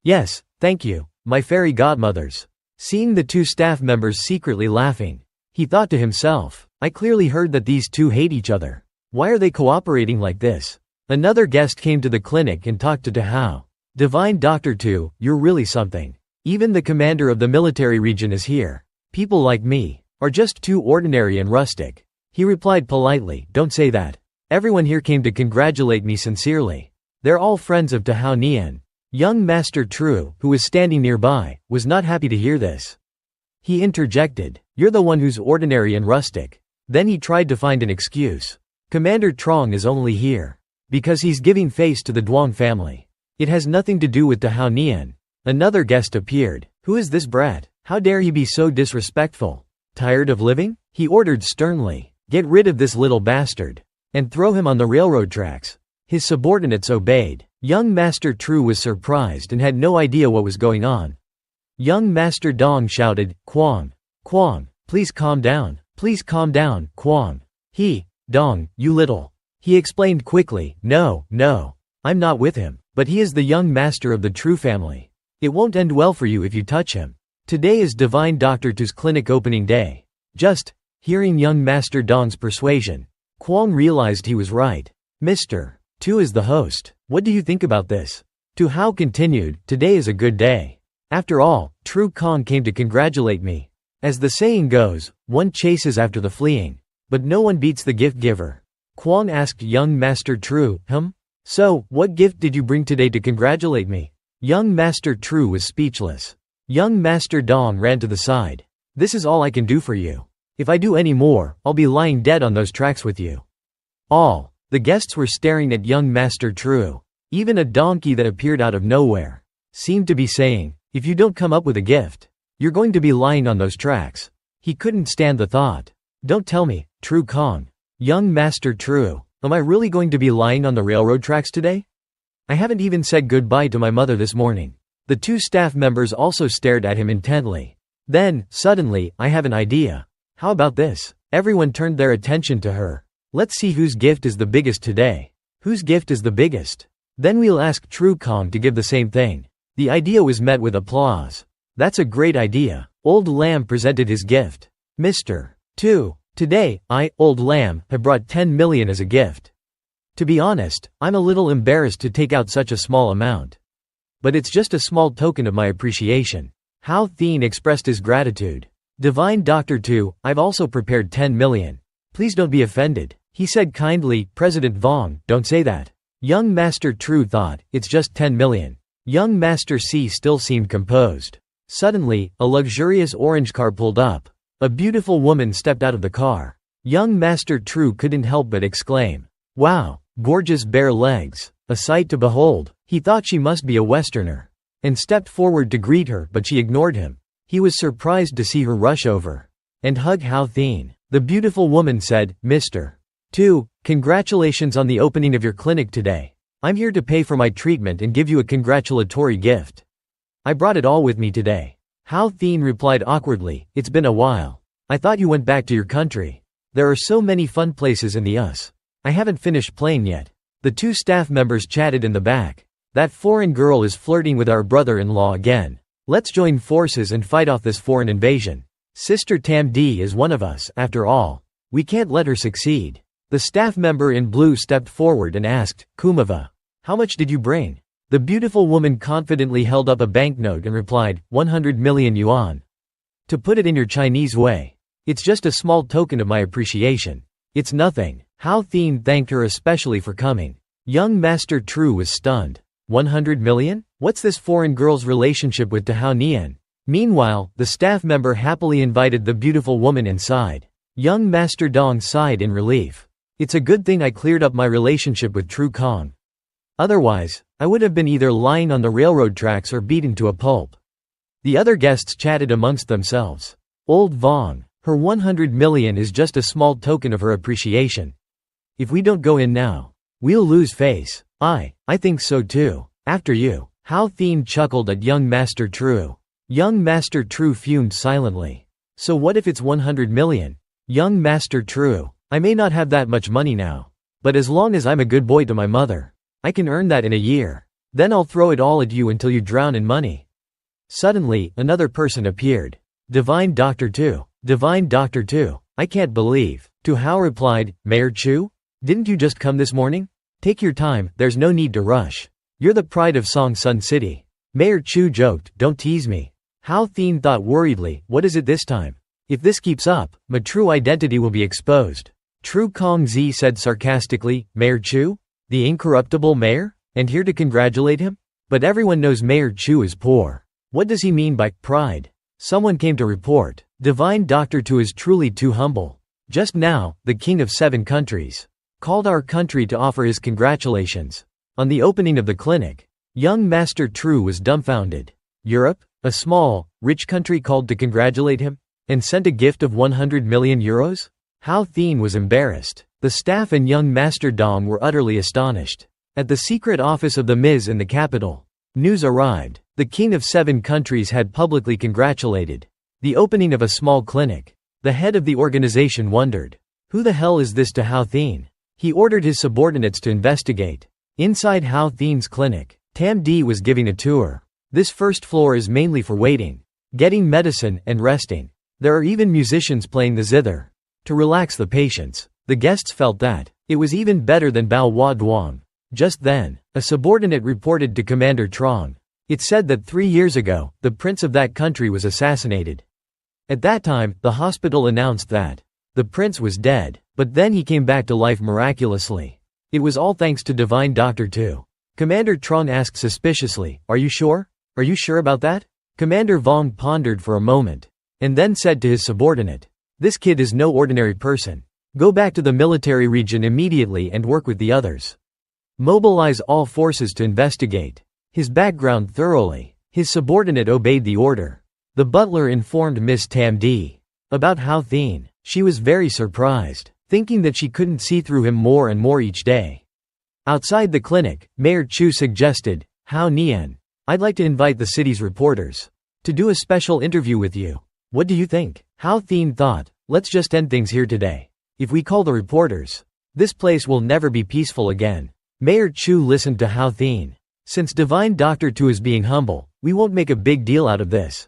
S1: "Yes, thank you, my fairy godmothers." Seeing the 2 staff members secretly laughing, he thought to himself, "I clearly heard that these 2 hate each other. Why are they cooperating like this?" Another guest came to the clinic and talked to Dahao. "Divine Doctor 2, you're really something. Even the commander of the military region is here. People like me are just too ordinary and rustic. He replied politely, don't say that. Everyone here came to congratulate me sincerely. They're all friends of Tao Nian. Young Master True, who was standing nearby, was not happy to hear this. He interjected, you're the one who's ordinary and rustic. Then he tried to find an excuse. Commander Trong is only here because he's giving face to the Duong family. It has nothing to do with Tao Nian. Another guest appeared. Who is this brat? How dare he be so disrespectful? Tired of living? He ordered sternly. Get rid of this little bastard and throw him on the railroad tracks. His subordinates obeyed. Young Master True was surprised and had no idea what was going on. Young Master Dong shouted, Kwang, Kwang, please calm down, Kwang. Dong, you little. He explained quickly, no, I'm not with him, but he is the young master of the True family. It won't end well for you if you touch him. Today is Divine Doctor Tu's clinic opening day. Just hearing young Master Dong's persuasion, Kwang realized he was right. Mr. Tu is the host. What do you think about this? Tu Hao continued, today is a good day. After all, True Kong came to congratulate me. As the saying goes, one chases after the fleeing, but no one beats the gift giver. Kwang asked young Master True, So, what gift did you bring today to congratulate me? Young Master True was speechless. Young Master Dong ran to the side. This is all I can do for you. If I do any more, I'll be lying dead on those tracks with you. All the guests were staring at young Master True. Even a donkey that appeared out of nowhere seemed to be saying, if you don't come up with a gift, you're going to be lying on those tracks. He couldn't stand the thought. Don't tell me, True Kong. Young Master True, am I really going to be lying on the railroad tracks today? I haven't even said goodbye to my mother this morning. The two staff members also stared at him intently. Then, suddenly, I have an idea. How about this? Everyone turned their attention to her. Let's see whose gift is the biggest today. Whose gift is the biggest? Then we'll ask True Kong to give the same thing. The idea was met with applause. That's a great idea. Old Lamb presented his gift. Mr. Tu, today, I, Old Lamb, have brought 10 million as a gift. To be honest, I'm a little embarrassed to take out such a small amount. But it's just a small token of my appreciation. Hao Thien expressed his gratitude. Divine Doctor Tu, I've also prepared 10 million. Please don't be offended. He said kindly, President Vong, don't say that. Young Master True thought, it's just 10 million. Young Master C still seemed composed. Suddenly, a luxurious orange car pulled up. A beautiful woman stepped out of the car. Young Master True couldn't help but exclaim, wow, gorgeous bare legs, a sight to behold. He thought she must be a Westerner, and stepped forward to greet her, but she ignored him. He was surprised to see her rush over and hug Hao Thien. The beautiful woman said, Mr. Tu, congratulations on the opening of your clinic today. I'm here to pay for my treatment and give you a congratulatory gift. I brought it all with me today. Hao Thien replied awkwardly, it's been a while. I thought you went back to your country. There are so many fun places in the US. I haven't finished playing yet. The two staff members chatted in the back. That foreign girl is flirting with our brother-in-law again. Let's join forces and fight off this foreign invasion. Sister Tam D is one of us, after all. We can't let her succeed. The staff member in blue stepped forward and asked, Kumava, how much did you bring? The beautiful woman confidently held up a banknote and replied, 100 million yuan. To put it in your Chinese way, it's just a small token of my appreciation. It's nothing. Hao Thien thanked her especially for coming. Young Master True was stunned. 100 million? What's this foreign girl's relationship with Tao Nian? Meanwhile, the staff member happily invited the beautiful woman inside. Young Master Dong sighed in relief. It's a good thing I cleared up my relationship with True Kong. Otherwise, I would have been either lying on the railroad tracks or beaten to a pulp. The other guests chatted amongst themselves. Old Vong, her 100 million is just a small token of her appreciation. If we don't go in now, we'll lose face. I think so too. After you. Hao Thien chuckled at young Master True. Young Master True fumed silently. So what if it's 100 million? Young Master True, I may not have that much money now. But as long as I'm a good boy to my mother, I can earn that in a year. Then I'll throw it all at you until you drown in money. Suddenly, another person appeared. Divine Doctor Tu. Divine Doctor Tu. I can't believe. Tu Hao replied, Mayor Chu? Didn't you just come this morning? Take your time, there's no need to rush. You're the pride of Song Sun City. Mayor Chu joked, don't tease me. Hao Thien thought worriedly, what is it this time? If this keeps up, my true identity will be exposed. Tru Kongzi said sarcastically, Mayor Chu? The incorruptible mayor? And here to congratulate him? But everyone knows Mayor Chu is poor. What does he mean by pride? Someone came to report. Divine Doctor Tu is truly too humble. Just now, the king of 7 countries called our country to offer his congratulations on the opening of the clinic. Young Master Tru was dumbfounded. Europe, a small, rich country called to congratulate him? And sent a gift of 100 million euros? Hao Thien was embarrassed. The staff and young Master Dong were utterly astonished. At the secret office of the Ms in the capital, news arrived. The king of 7 countries had publicly congratulated the opening of a small clinic. The head of the organization wondered, who the hell is this to Hao Thien? He ordered his subordinates to investigate. Inside Hao Thien's clinic, Tam Di was giving a tour. This first floor is mainly for waiting, getting medicine, and resting. There are even musicians playing the zither to relax the patients. The guests felt that it was even better than Bao Hua Duang. Just then, a subordinate reported to Commander Trong. It said that 3 years ago, the prince of that country was assassinated. At that time, the hospital announced that the prince was dead, but then he came back to life miraculously. It was all thanks to Divine Doctor Tu. Commander Trong asked suspiciously, Are you sure? Are you sure about that? Commander Vong pondered for a moment, and then said to his subordinate, This kid is no ordinary person. Go back to the military region immediately and work with the others. Mobilize all forces to investigate his background thoroughly. His subordinate obeyed the order. The butler informed Miss Tam Di about Hao Thien. She was very surprised, thinking that she couldn't see through him more and more each day. Outside the clinic, Mayor Chu suggested, Hao Nian, I'd like to invite the city's reporters to do a special interview with you. What do you think? Hao Thien thought, let's just end things here today. If we call the reporters, this place will never be peaceful again. Mayor Chu listened to Hao Thien. Since Divine Doctor Tu is being humble, we won't make a big deal out of this.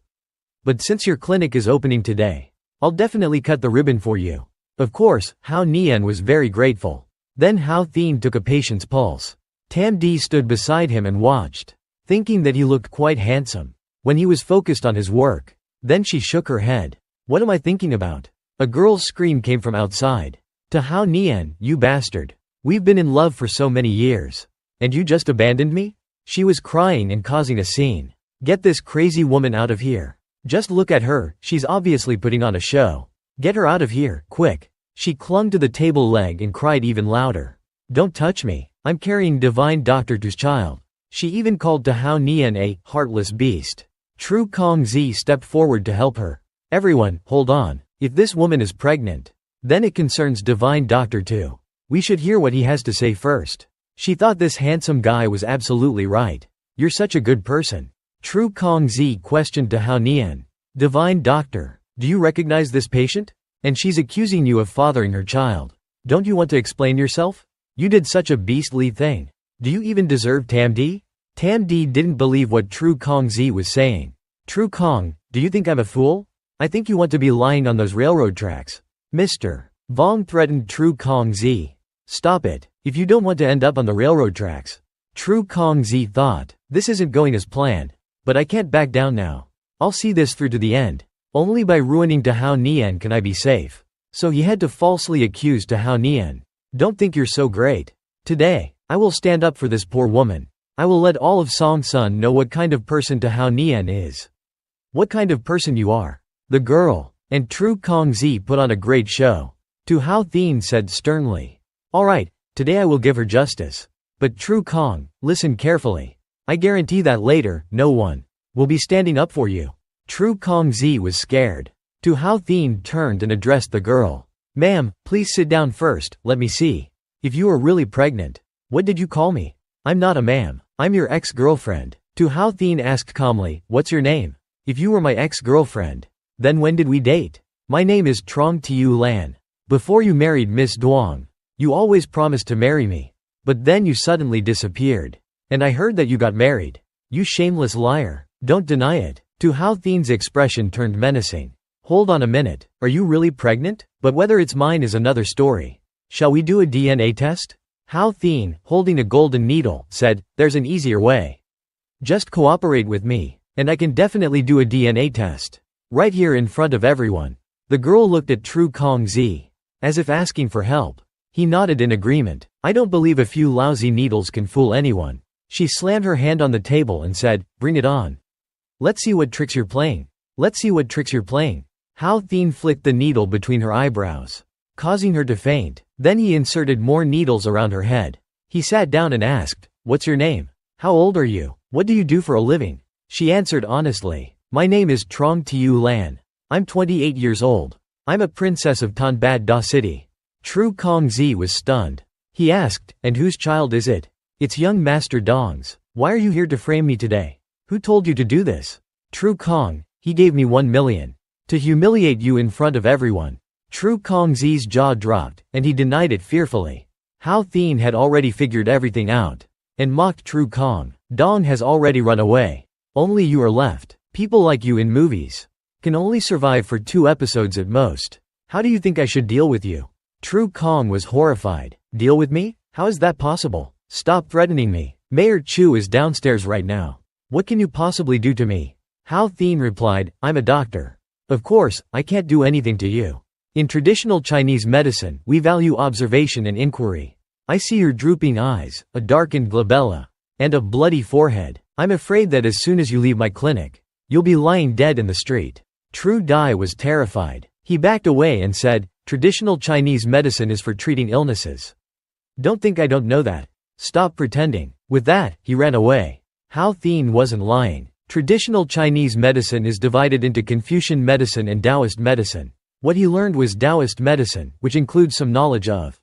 S1: But since your clinic is opening today, I'll definitely cut the ribbon for you. Of course, Hao Nian was very grateful. Then Hao Thien took a patient's pulse. Tam Di stood beside him and watched, thinking that he looked quite handsome when he was focused on his work. Then she shook her head. What am I thinking about? A girl's scream came from outside. To Hao Nian, you bastard. We've been in love for so many years. And you just abandoned me? She was crying and causing a scene. Get this crazy woman out of here. Just look at her, she's obviously putting on a show. Get her out of here, quick. She clung to the table leg and cried even louder. Don't touch me. I'm carrying Divine Doctor Tu's child. She even called to Hao Nian a heartless beast. Tru Kongzi stepped forward to help her. Everyone, hold on. If this woman is pregnant, then it concerns Divine Doctor Tu. We should hear what he has to say first. She thought this handsome guy was absolutely right. You're such a good person. Tru Kongzi questioned to Hao Nian. Divine Doctor, do you recognize this patient? And she's accusing you of fathering her child. Don't you want to explain yourself? You did such a beastly thing. Do you even deserve Tam Di? Tam Di didn't believe what Tru Kongzi was saying. Tru Kong, do you think I'm a fool? I think you want to be lying on those railroad tracks. Mr. Vong threatened Tru Kongzi. Stop it, if you don't want to end up on the railroad tracks. Tru Kongzi thought, this isn't going as planned. But I can't back down now. I'll see this through to the end. Only by ruining to Hao Nian can I be safe. So he had to falsely accuse to Hao Nian. Don't think you're so great. Today, I will stand up for this poor woman. I will let all of Song Sun know what kind of person to Hao Nian is. What kind of person you are. The girl, and Tru Kongzi put on a great show. Tu Hao Thien said sternly. Alright, today I will give her justice. But Tru Kong, listen carefully. I guarantee that later, no one will be standing up for you. Tru Kongzi was scared. Tu Hao Thien turned and addressed the girl. Ma'am, please sit down first, let me see. If you are really pregnant, what did you call me? I'm not a ma'am, I'm your ex-girlfriend. Tu Hao Thien asked calmly, what's your name? If you were my ex-girlfriend, then when did we date? My name is Trong Tiu Lan. Before you married Miss Duong, you always promised to marry me. But then you suddenly disappeared. And I heard that you got married. You shameless liar. Don't deny it. Tu Hao Thien's expression turned menacing. Hold on a minute. Are you really pregnant? But whether it's mine is another story. Shall we do a DNA test? Hao Thien, holding a golden needle, said, there's an easier way. Just cooperate with me. And I can definitely do a DNA test. Right here in front of everyone. The girl looked at Tru Kongzi, as if asking for help. He nodded in agreement. I don't believe a few lousy needles can fool anyone. She slammed her hand on the table and said, bring it on. Let's see what tricks you're playing. Let's see what tricks you're playing. Hao Thien flicked the needle between her eyebrows, causing her to faint. Then he inserted more needles around her head. He sat down and asked, what's your name? How old are you? What do you do for a living? She answered honestly, my name is Trong Tiu Lan. I'm 28 years old. I'm a princess of Tanbad Da City. Tru Kongzi was stunned. He asked, and whose child is it? It's young Master Dong's. Why are you here to frame me today? Who told you to do this? Tru Kong, he gave me 1 million. To humiliate you in front of everyone. Tru Kongzi's jaw dropped, and he denied it fearfully. Hao Thien had already figured everything out. And mocked Tru Kong. Dong has already run away. Only you are left. People like you in movies can only survive for 2 episodes at most. How do you think I should deal with you? Tru Kong was horrified. Deal with me? How is that possible? Stop threatening me. Mayor Chu is downstairs right now. What can you possibly do to me? Hao Thien replied, I'm a doctor. Of course, I can't do anything to you. In traditional Chinese medicine, we value observation and inquiry. I see your drooping eyes, a darkened glabella, and a bloody forehead. I'm afraid that as soon as you leave my clinic, you'll be lying dead in the street. Tru Dai was terrified. He backed away and said, traditional Chinese medicine is for treating illnesses. Don't think I don't know that. Stop pretending. With that, he ran away. Hao Thien wasn't lying. Traditional Chinese medicine is divided into Confucian medicine and Taoist medicine. What he learned was Taoist medicine, which includes some knowledge of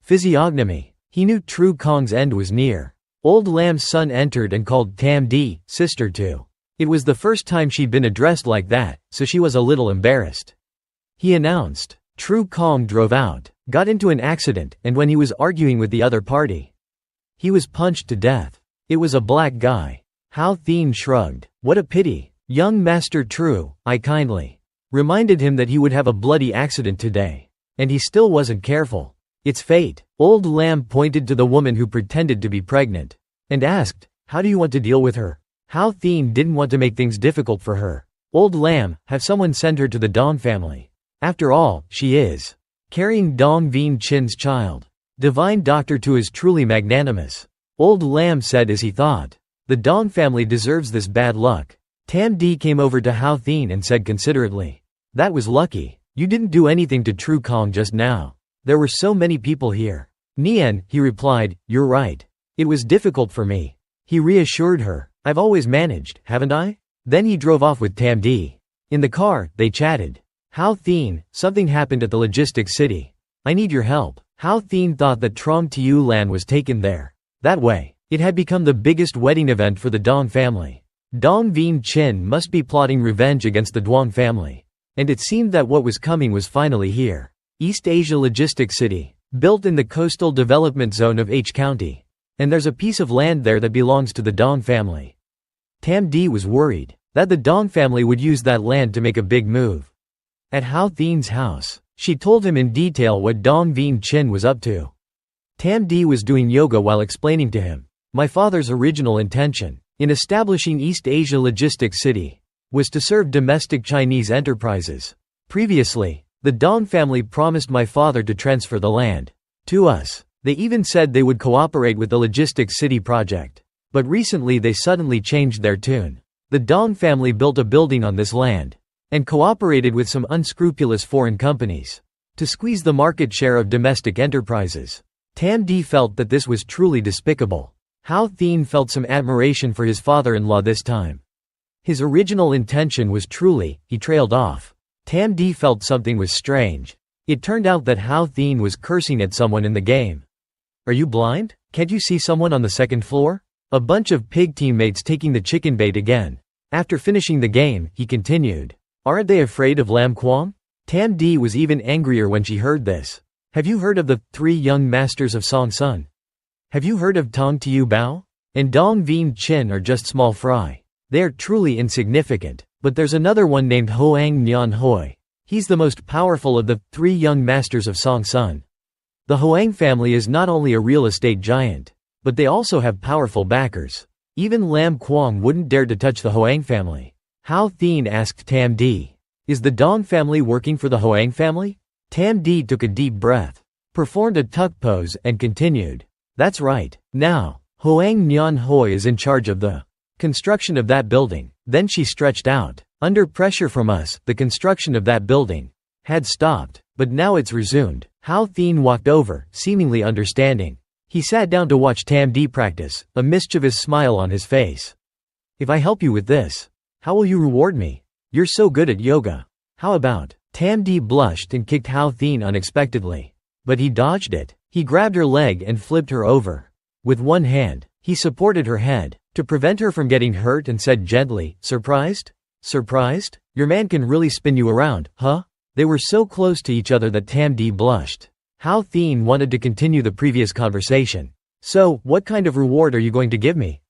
S1: physiognomy. He knew Tru Kong's end was near. Old Lam's son entered and called Tam Di, sister too. It was the first time she'd been addressed like that, so she was a little embarrassed. He announced. Tru Kong drove out, got into an accident, and when he was arguing with the other party, he was punched to death. It was a black guy. Hao Thien shrugged. What a pity. Young Master Tru, I kindly reminded him that he would have a bloody accident today. And he still wasn't careful. It's fate. Old Lam pointed to the woman who pretended to be pregnant, and asked, how do you want to deal with her? Hao Thien didn't want to make things difficult for her. Old Lam, have someone send her to the Dong family. After all, she is carrying Dong Vien Chin's child. Divine Doctor Tu is truly magnanimous. Old Lam said as he thought. The Dong family deserves this bad luck. Tam Di came over to Hao Thien and said considerately. That was lucky. You didn't do anything to Tru Kong just now. There were so many people here. Nian, he replied, you're right. It was difficult for me. He reassured her. I've always managed, haven't I? Then he drove off with Tam Di. In the car, they chatted. Hao Thien, something happened at the logistics city. I need your help. Hao Thien thought that Trong Tiu Lan was taken there. That way, it had become the biggest wedding event for the Dong family. Dong Vien Chin must be plotting revenge against the Duong family. And it seemed that what was coming was finally here. East Asia Logistics City, built in the coastal development zone of H County. And there's a piece of land there that belongs to the Dong family. Tam Di was worried that the Dong family would use that land to make a big move. At Hao Thien's house, she told him in detail what Dong Vien Chin was up to. Tam Di was doing yoga while explaining to him. My father's original intention, in establishing East Asia Logistics City, was to serve domestic Chinese enterprises. Previously, the Dong family promised my father to transfer the land to us. They even said they would cooperate with the Logistics City project. But recently they suddenly changed their tune. The Dong family built a building on this land and cooperated with some unscrupulous foreign companies to squeeze the market share of domestic enterprises. Tam Di felt that this was truly despicable. Hao Thien felt some admiration for his father-in-law this time. His original intention was truly, he trailed off. Tam Di felt something was strange. It turned out that Hao Thien was cursing at someone in the game. Are you blind? Can't you see someone on the second floor? A bunch of pig teammates taking the chicken bait again. After finishing the game, he continued. Aren't they afraid of Lam Quang? Tam Di was even angrier when she heard this. Have you heard of the 3 young masters of Song Sun? Have you heard of Tong Tiu Bao? And Dong Vien Chin are just small fry. They are truly insignificant, but there's another one named Hoang Nyan Hoi. He's the most powerful of the 3 young masters of Song Sun. The Hoang family is not only a real estate giant, but they also have powerful backers. Even Lam Kwong wouldn't dare to touch the Hoang family. Hao Thien asked Tam Di, "Is the Dong family working for the Hoang family?" Tam Di took a deep breath, performed a tuck pose and continued, "That's right. Now, Hoang Nyan Hoi is in charge of the construction of that building." Then she stretched out. "Under pressure from us, the construction of that building had stopped, but now it's resumed." Hao Thien walked over, seemingly understanding. He sat down to watch Tam Di practice, a mischievous smile on his face. "If I help you with this, how will you reward me? You're so good at yoga. How about?" Tam Di blushed and kicked Hao Thien unexpectedly. But he dodged it. He grabbed her leg and flipped her over. With one hand, he supported her head to prevent her from getting hurt and said gently, "Surprised? Surprised? Your man can really spin you around, huh?" They were so close to each other that Tam Di blushed. Hao Thien wanted to continue the previous conversation. "So, what kind of reward are you going to give me?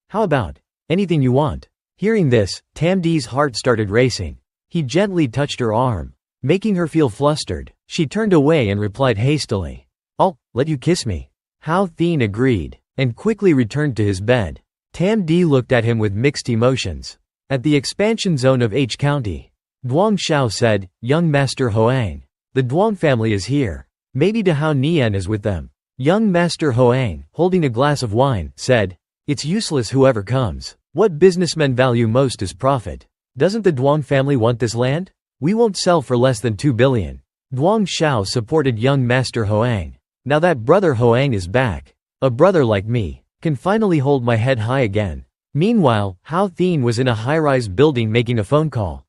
S1: How about anything you want?" Hearing this, Tam Di's heart started racing. He gently touched her arm, making her feel flustered. She turned away and replied hastily, "I'll let you kiss me." Hao Thien agreed, and quickly returned to his bed. Tam Di looked at him with mixed emotions. At the expansion zone of H County, Duong Xiao said, "Young Master Hoang, the Duong family is here. Maybe De Hao Nian is with them." Young Master Hoang, holding a glass of wine, said, "It's useless whoever comes. What businessmen value most is profit. Doesn't the Duong family want this land? We won't sell for less than 2 billion. Duong Xiao supported young Master Hoang. Now that brother Hoang is back, a brother like me can finally hold my head high again. Meanwhile, Hao Thien was in a high-rise building making a phone call.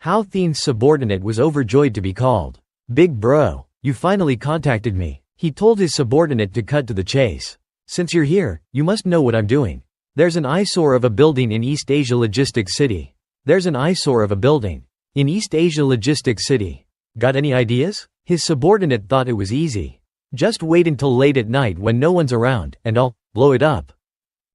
S1: Hao Thien's subordinate was overjoyed to be called. "Big bro, you finally contacted me," he told his subordinate to cut to the chase. "Since you're here, you must know what I'm doing. There's an eyesore of a building in East Asia Logistics City. There's an eyesore of a building in East Asia Logistics City. Got any ideas?" His subordinate thought it was easy. "Just wait until late at night when no one's around, and I'll blow it up."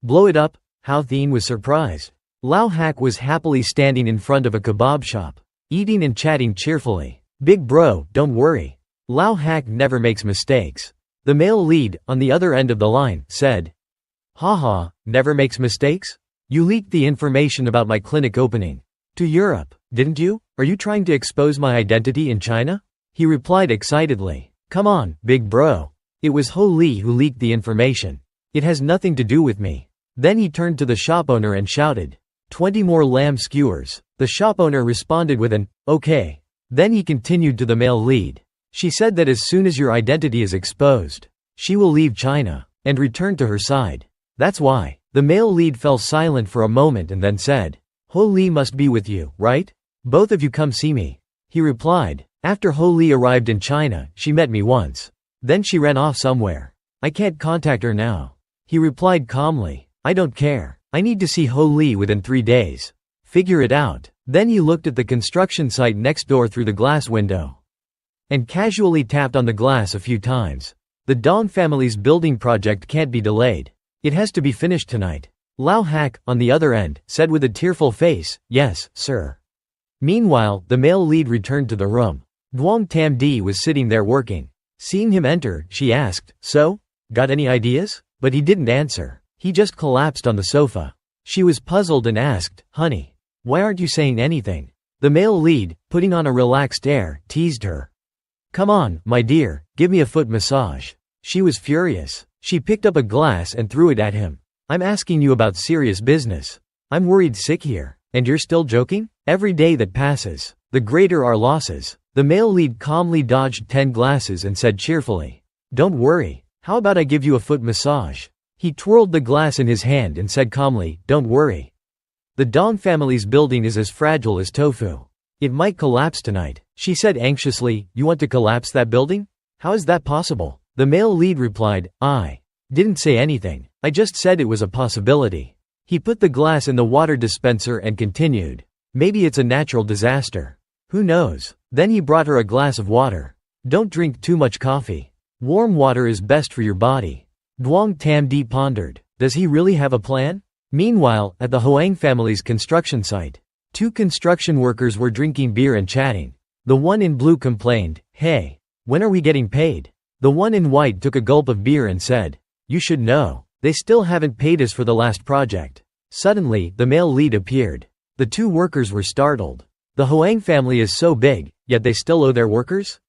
S1: "Blow it up?" Hao Thien was surprised. Lao Hak was happily standing in front of a kebab shop, eating and chatting cheerfully. "Big bro, don't worry. Lao Hak never makes mistakes." The male lead, on the other end of the line, said, "Haha, never makes mistakes? You leaked the information about my clinic opening to Europe, didn't you? Are you trying to expose my identity in China?" He replied excitedly, "Come on, big bro. It was Ho Li who leaked the information. It has nothing to do with me." Then he turned to the shop owner and shouted, "20 more lamb skewers." The shop owner responded with an, "Okay." Then he continued to the male lead. "She said that as soon as your identity is exposed, she will leave China and return to her side. That's why." The male lead fell silent for a moment and then said, "Ho Li must be with you, right? Both of you come see me." He replied, "After Ho Li arrived in China, she met me once. Then she ran off somewhere. I can't contact her now." He replied calmly, "I don't care. I need to see Ho Li within 3 days. Figure it out." Then he looked at the construction site next door through the glass window and casually tapped on the glass a few times. "The Dong family's building project can't be delayed. It has to be finished tonight." Lao Hak, on the other end, said with a tearful face, "Yes, sir." Meanwhile, the male lead returned to the room. Duong Tam Di was sitting there working. Seeing him enter, she asked, "So? Got any ideas?" But he didn't answer. He just collapsed on the sofa. She was puzzled and asked, "Honey, why aren't you saying anything?" The male lead, putting on a relaxed air, teased her. "Come on, my dear, give me a foot massage." She was furious. She picked up a glass and threw it at him. "I'm asking you about serious business. I'm worried sick here, and you're still joking? Every day that passes, the greater our losses." The male lead calmly dodged 10 glasses and said cheerfully, "Don't worry. How about I give you a foot massage?" He twirled the glass in his hand and said calmly, "Don't worry. The Dong family's building is as fragile as tofu. It might collapse tonight." She said anxiously, "You want to collapse that building? How is that possible?" The male lead replied, "I didn't say anything. I just said it was a possibility." He put the glass in the water dispenser and continued, "Maybe it's a natural disaster. Who knows?" Then he brought her a glass of water. "Don't drink too much coffee. Warm water is best for your body." Duong Tam Di pondered, does he really have a plan? Meanwhile, at the Hoang family's construction site, 2 construction workers were drinking beer and chatting. The one in blue complained, "Hey, when are we getting paid?" The one in white took a gulp of beer and said, "You should know. They still haven't paid us for the last project. Suddenly, the male lead appeared. The two workers were startled. The Hoang family is so big, yet they still owe their workers?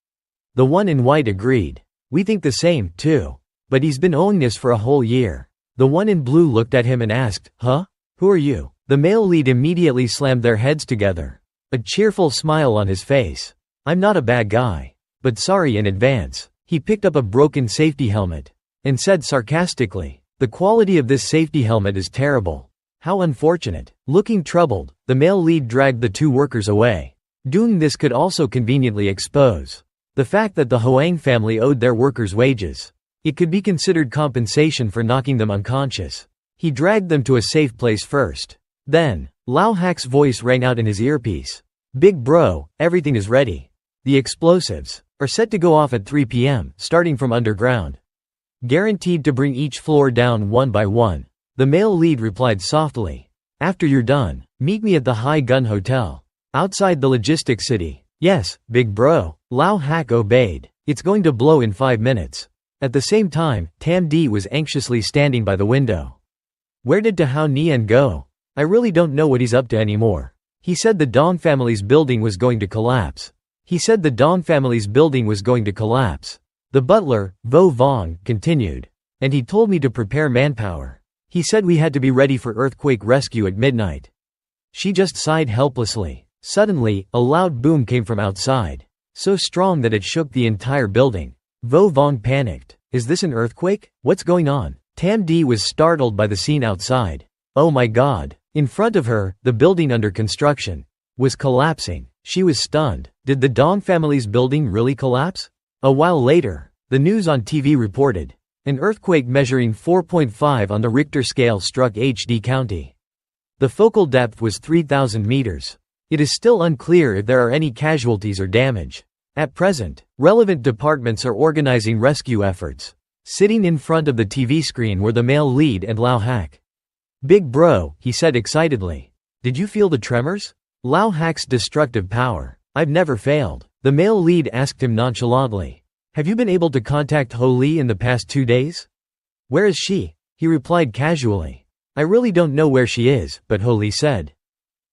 S1: The one in white agreed. We think the same, too. But he's been owing us for a whole year. The one in blue looked at him and asked, huh? Who are you? The male lead immediately slammed their heads together. A cheerful smile on his face. I'm not a bad guy. But sorry in advance. He picked up a broken safety helmet. And said sarcastically, the quality of this safety helmet is terrible. How unfortunate. Looking troubled, the male lead dragged the two workers away. Doing this could also conveniently expose the fact that the Hoang family owed their workers wages. It could be considered compensation for knocking them unconscious. He dragged them to a safe place first. Then, Lao Hak's voice rang out in his earpiece. Big bro, everything is ready. The explosives are set to go off at 3 p.m., starting from underground. Guaranteed to bring each floor down one by one. The male lead replied softly. After you're done, meet me at the High Gun Hotel. Outside the logistics city. Yes, big bro. Lao Hak obeyed. It's going to blow in 5 minutes. At the same time, Tam D was anxiously standing by the window. Where did Hao Nian go? I really don't know what he's up to anymore. He said the Dong family's building was going to collapse. The butler, Vo Vong, continued. And he told me to prepare manpower. He said we had to be ready for earthquake rescue at midnight. She just sighed helplessly. Suddenly, a loud boom came from outside. So strong that it shook the entire building. Vo Vong panicked. Is this an earthquake? What's going on? Tam D was startled by the scene outside. Oh my god. In front of her, the building under construction was collapsing. She was stunned. Did the Dong family's building really collapse? A while later, the news on TV reported. An earthquake measuring 4.5 on the Richter scale struck HD County. The focal depth was 3,000 meters. It is still unclear if there are any casualties or damage. At present, relevant departments are organizing rescue efforts. Sitting in front of the TV screen were the male lead and Lao Hak. Big bro, he said excitedly. Did you feel the tremors? Lao Hak's destructive power. I've never failed. The male lead asked him nonchalantly. Have you been able to contact Ho Li in the past 2 days? Where is she? He replied casually. I really don't know where she is, but Ho Li said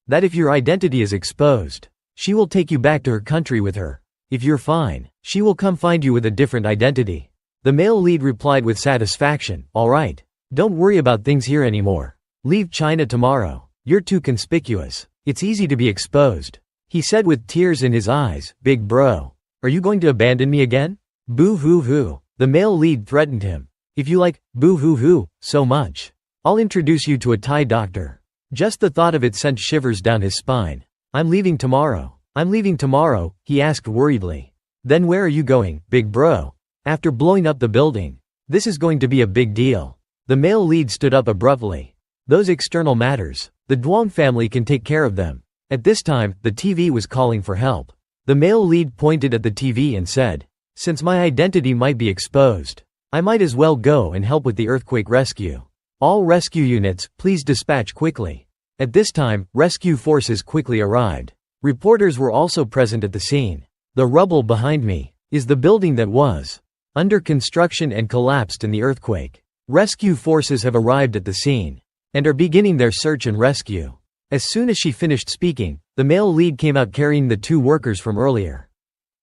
S1: that if your identity is exposed, she will take you back to her country with her. If you're fine, she will come find you with a different identity. The male lead replied with satisfaction, all right. Don't worry about things here anymore. Leave China tomorrow. You're too conspicuous. It's easy to be exposed. He said with tears in his eyes, big bro. Are you going to abandon me again? Boo hoo hoo. The male lead threatened him. If you like, boo hoo hoo, so much, I'll introduce you to a Thai doctor. Just the thought of it sent shivers down his spine. I'm leaving tomorrow, he asked worriedly. Then where are you going, big bro? After blowing up the building. This is going to be a big deal. The male lead stood up abruptly. Those external matters, the Duong family can take care of them. At this time, the TV was calling for help. The male lead pointed at the TV and said, since my identity might be exposed, I might as well go and help with the earthquake rescue. All rescue units, please dispatch quickly. At this time, rescue forces quickly arrived. Reporters were also present at the scene. The rubble behind me is the building that was under construction and collapsed in the earthquake. Rescue forces have arrived at the scene and are beginning their search and rescue. As soon as she finished speaking, the male lead came out carrying the two workers from earlier.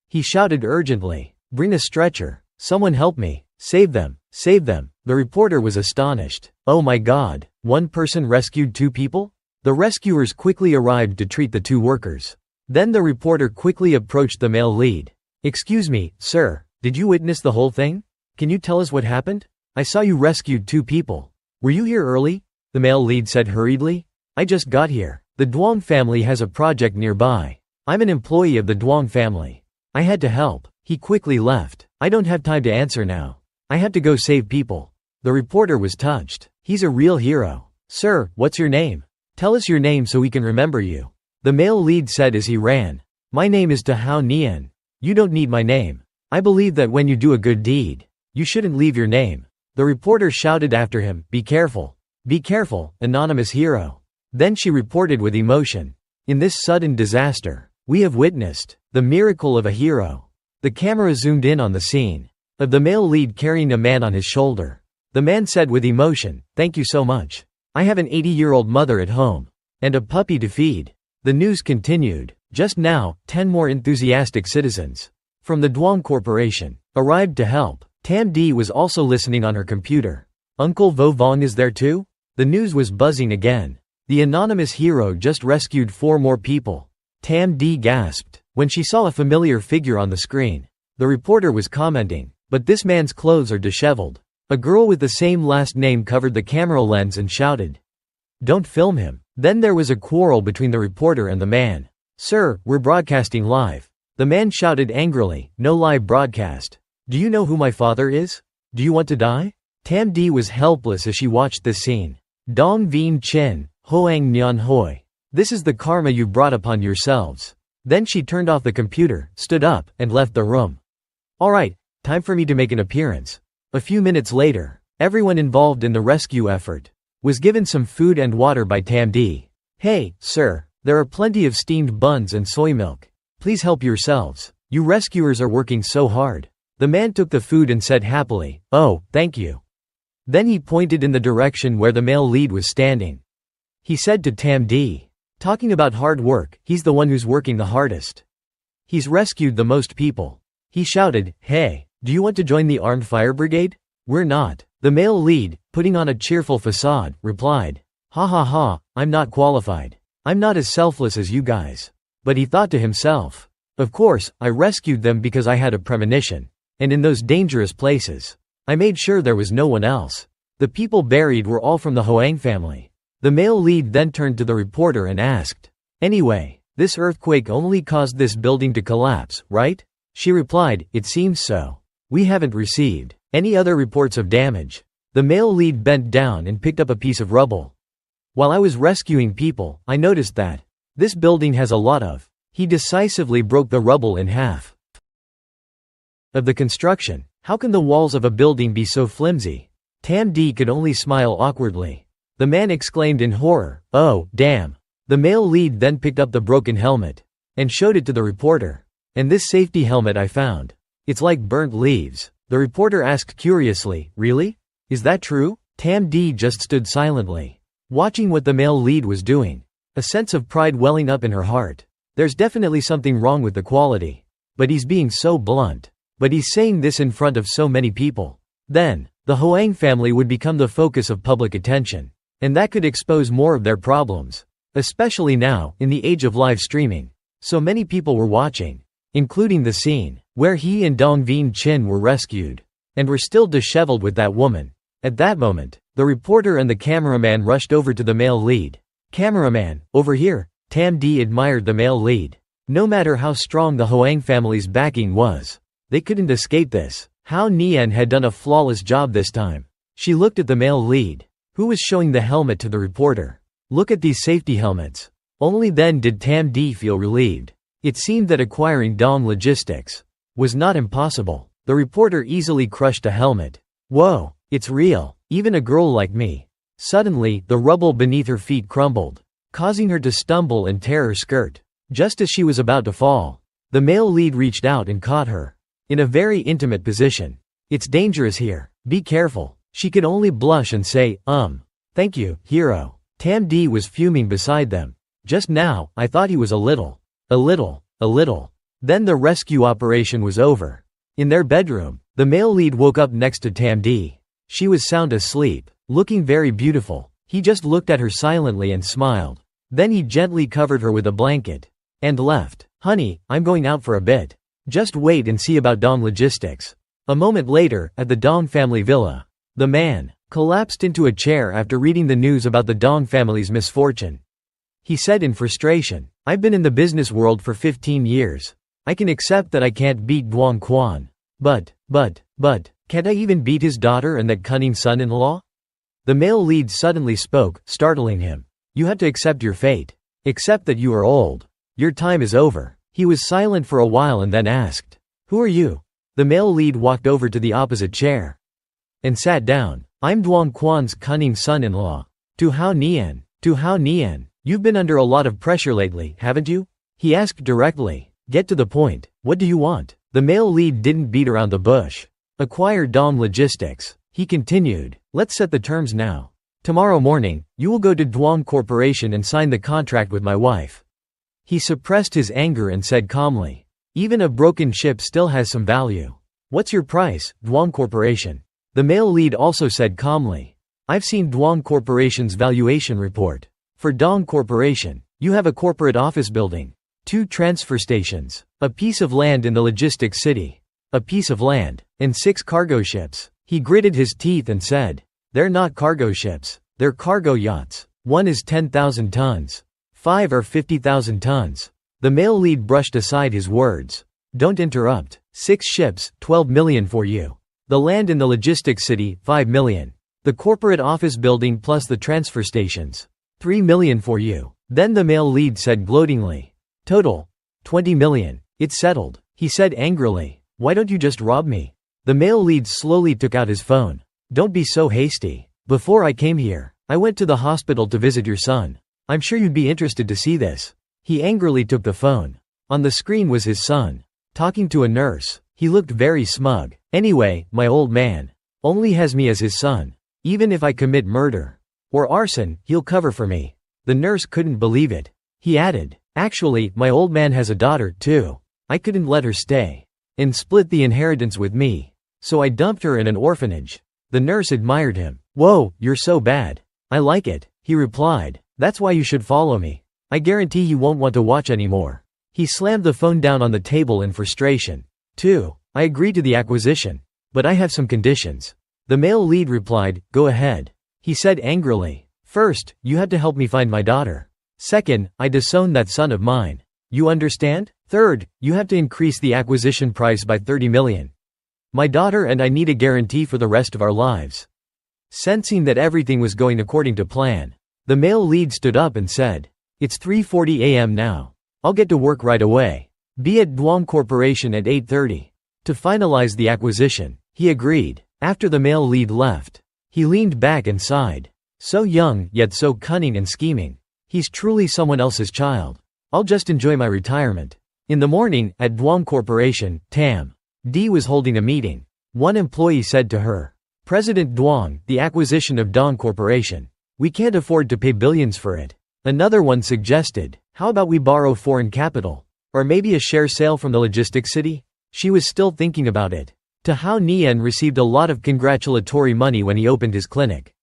S1: He shouted urgently, bring a stretcher. Someone help me. Save them. Save them. The reporter was astonished. Oh my god. One person rescued two people? The rescuers quickly arrived to treat the two workers. Then the reporter quickly approached the male lead. Excuse me, sir, did you witness the whole thing? Can you tell us what happened? I saw you rescued two people. Were you here early? The male lead said hurriedly. I just got here. The Duong family has a project nearby. I'm an employee of the Duong family. I had to help. He quickly left. I don't have time to answer now. I have to go save people. The reporter was touched. He's a real hero. Sir, what's your name? Tell us your name so we can remember you. The male lead said as he ran. My name is Hao Nian. You don't need my name. I believe that when you do a good deed, you shouldn't leave your name. The reporter shouted after him, be careful. Be careful, anonymous hero. Then she reported with emotion. In this sudden disaster, we have witnessed the miracle of a hero. The camera zoomed in on the scene of the male lead carrying a man on his shoulder. The man said with emotion, "Thank you so much. I have an 80-year-old mother at home. And a puppy to feed." The news continued. Just now, 10 more enthusiastic citizens from the Duong Corporation arrived to help. Tam D was also listening on her computer. "Uncle Vo Vong is there too?" The news was buzzing again. The anonymous hero just rescued 4 more people. Tam D gasped when she saw a familiar figure on the screen. The reporter was commenting, "But this man's clothes are disheveled." A girl with the same last name covered the camera lens and shouted, "Don't film him." Then there was a quarrel between the reporter and the man. "Sir, we're broadcasting live." The man shouted angrily, "No live broadcast. Do you know who my father is? Do you want to die?" Tam D was helpless as she watched this scene. Dong Vien Chin, Hoang Nyan Hoi. This is the karma you brought upon yourselves. Then she turned off the computer, stood up, and left the room. "Alright, time for me to make an appearance." A few minutes later, everyone involved in the rescue effort was given some food and water by Tam D. "Hey, sir, there are plenty of steamed buns and soy milk. Please help yourselves. You rescuers are working so hard." The man took the food and said happily, "Oh, thank you." Then he pointed in the direction where the male lead was standing. He said to Tam D, "Talking about hard work, he's the one who's working the hardest. He's rescued the most people." He shouted, "Hey, do you want to join the armed fire brigade?" "We're not." The male lead, putting on a cheerful facade, replied, "Ha ha ha, I'm not qualified. I'm not as selfless as you guys." But he thought to himself, "Of course, I rescued them because I had a premonition. And in those dangerous places, I made sure there was no one else. The people buried were all from the Hoang family." The male lead then turned to the reporter and asked, "Anyway, this earthquake only caused this building to collapse, right?" She replied, "It seems so. We haven't received any other reports of damage." The male lead bent down and picked up a piece of rubble. "While I was rescuing people, I noticed that this building has a lot of." He decisively broke the rubble in half. Of the construction, how can the walls of a building be so flimsy? Tam D could only smile awkwardly. The man exclaimed in horror, "Oh, damn." The male lead then picked up the broken helmet and showed it to the reporter. "And this safety helmet I found. It's like burnt leaves." The reporter asked curiously, "Really? Is that true?" Tam D just stood silently, watching what the male lead was doing, a sense of pride welling up in her heart. There's definitely something wrong with the quality. But he's being so blunt. But he's saying this in front of so many people. Then, the Hoang family would become the focus of public attention. And that could expose more of their problems. Especially now, in the age of live streaming. So many people were watching, including the scene where he and Dong Vien Chin were rescued, and were still disheveled with that woman. At that moment, the reporter and the cameraman rushed over to the male lead. "Cameraman, over here." Tam D admired the male lead. No matter how strong the Hoang family's backing was, they couldn't escape this. Hao Nian had done a flawless job this time. She looked at the male lead, who was showing the helmet to the reporter. "Look at these safety helmets." Only then did Tam D feel relieved. It seemed that acquiring Dong Logistics was not impossible. The reporter easily crushed a helmet. "Whoa, it's real, even a girl like me." Suddenly, the rubble beneath her feet crumbled, causing her to stumble and tear her skirt. Just as she was about to fall, the male lead reached out and caught her in a very intimate position. "It's dangerous here. Be careful." She could only blush and say, "Thank you, hero." Tam D was fuming beside them. "Just now, I thought he was a little. Then the rescue operation was over. In their bedroom, the male lead woke up next to Tam D. She was sound asleep, looking very beautiful. He just looked at her silently and smiled. Then he gently covered her with a blanket and left. "Honey, I'm going out for a bit. Just wait and see about Dong Logistics." A moment later, at the Dong family villa, the man collapsed into a chair after reading the news about the Dong family's misfortune. He said in frustration, "I've been in the business world for 15 years. I can accept that I can't beat Duong Quan. But, can't I even beat his daughter and that cunning son-in-law?" The male lead suddenly spoke, startling him. "You have to accept your fate. Accept that you are old. Your time is over." He was silent for a while and then asked, "Who are you?" The male lead walked over to the opposite chair and sat down. "I'm Duong Quan's cunning son-in-law. To Hao Nian. You've been under a lot of pressure lately, haven't you?" He asked directly. "Get to the point. What do you want?" The male lead didn't beat around the bush. "Acquire Dong Logistics," he continued. Let's set the terms now. Tomorrow morning, you will go to Duong Corporation and sign the contract with my wife." He suppressed his anger and said calmly, "Even a broken ship still has some value. What's your price, Duong Corporation?" The male lead also said calmly, "I've seen Duong Corporation's valuation report. For Duong Corporation, you have a corporate office building, 2 transfer stations, a piece of land in the logistics city, a piece of land, and 6 cargo ships." He gritted his teeth and said, "They're not cargo ships, they're cargo yachts. One is 10,000 tons. 5 are 50,000 tons. The male lead brushed aside his words. "Don't interrupt. 6 ships, 12 million for you. The land in the logistics city, 5 million. The corporate office building plus the transfer stations, 3 million for you." Then the male lead said gloatingly, "Total, 20 million. It's settled," he said angrily. "Why don't you just rob me?" The male lead slowly took out his phone. "Don't be so hasty. Before I came here, I went to the hospital to visit your son. I'm sure you'd be interested to see this." He angrily took the phone. On the screen was his son, talking to a nurse. He looked very smug. "Anyway, my old man only has me as his son. Even if I commit murder or arson, he'll cover for me." The nurse couldn't believe it. He added, "Actually, my old man has a daughter, too. I couldn't let her stay and split the inheritance with me, so I dumped her in an orphanage." The nurse admired him. "Whoa, you're so bad. I like it," he replied. "That's why you should follow me. I guarantee you won't want to watch anymore." He slammed the phone down on the table in frustration. 2. "I agree to the acquisition, but I have some conditions." The male lead replied, "Go ahead." He said angrily, "First, you have to help me find my daughter. Second, I disown that son of mine. You understand? Third, you have to increase the acquisition price by 30 million. My daughter and I need a guarantee for the rest of our lives." Sensing that everything was going according to plan, the male lead stood up and said, "It's 3:40 a.m. now. I'll get to work right away. Be at Duong Corporation at 8:30. To finalize the acquisition." He agreed. After the male lead left, he leaned back and sighed. So young, yet so cunning and scheming. He's truly someone else's child. I'll just enjoy my retirement. In the morning, at Duong Corporation, Tam D was holding a meeting. One employee said to her, "President Duong, the acquisition of Duong Corporation. We can't afford to pay billions for it." Another one suggested, "How about we borrow foreign capital? Or maybe a share sale from the logistics city?" She was still thinking about it. Hao Nian received a lot of congratulatory money when he opened his clinic.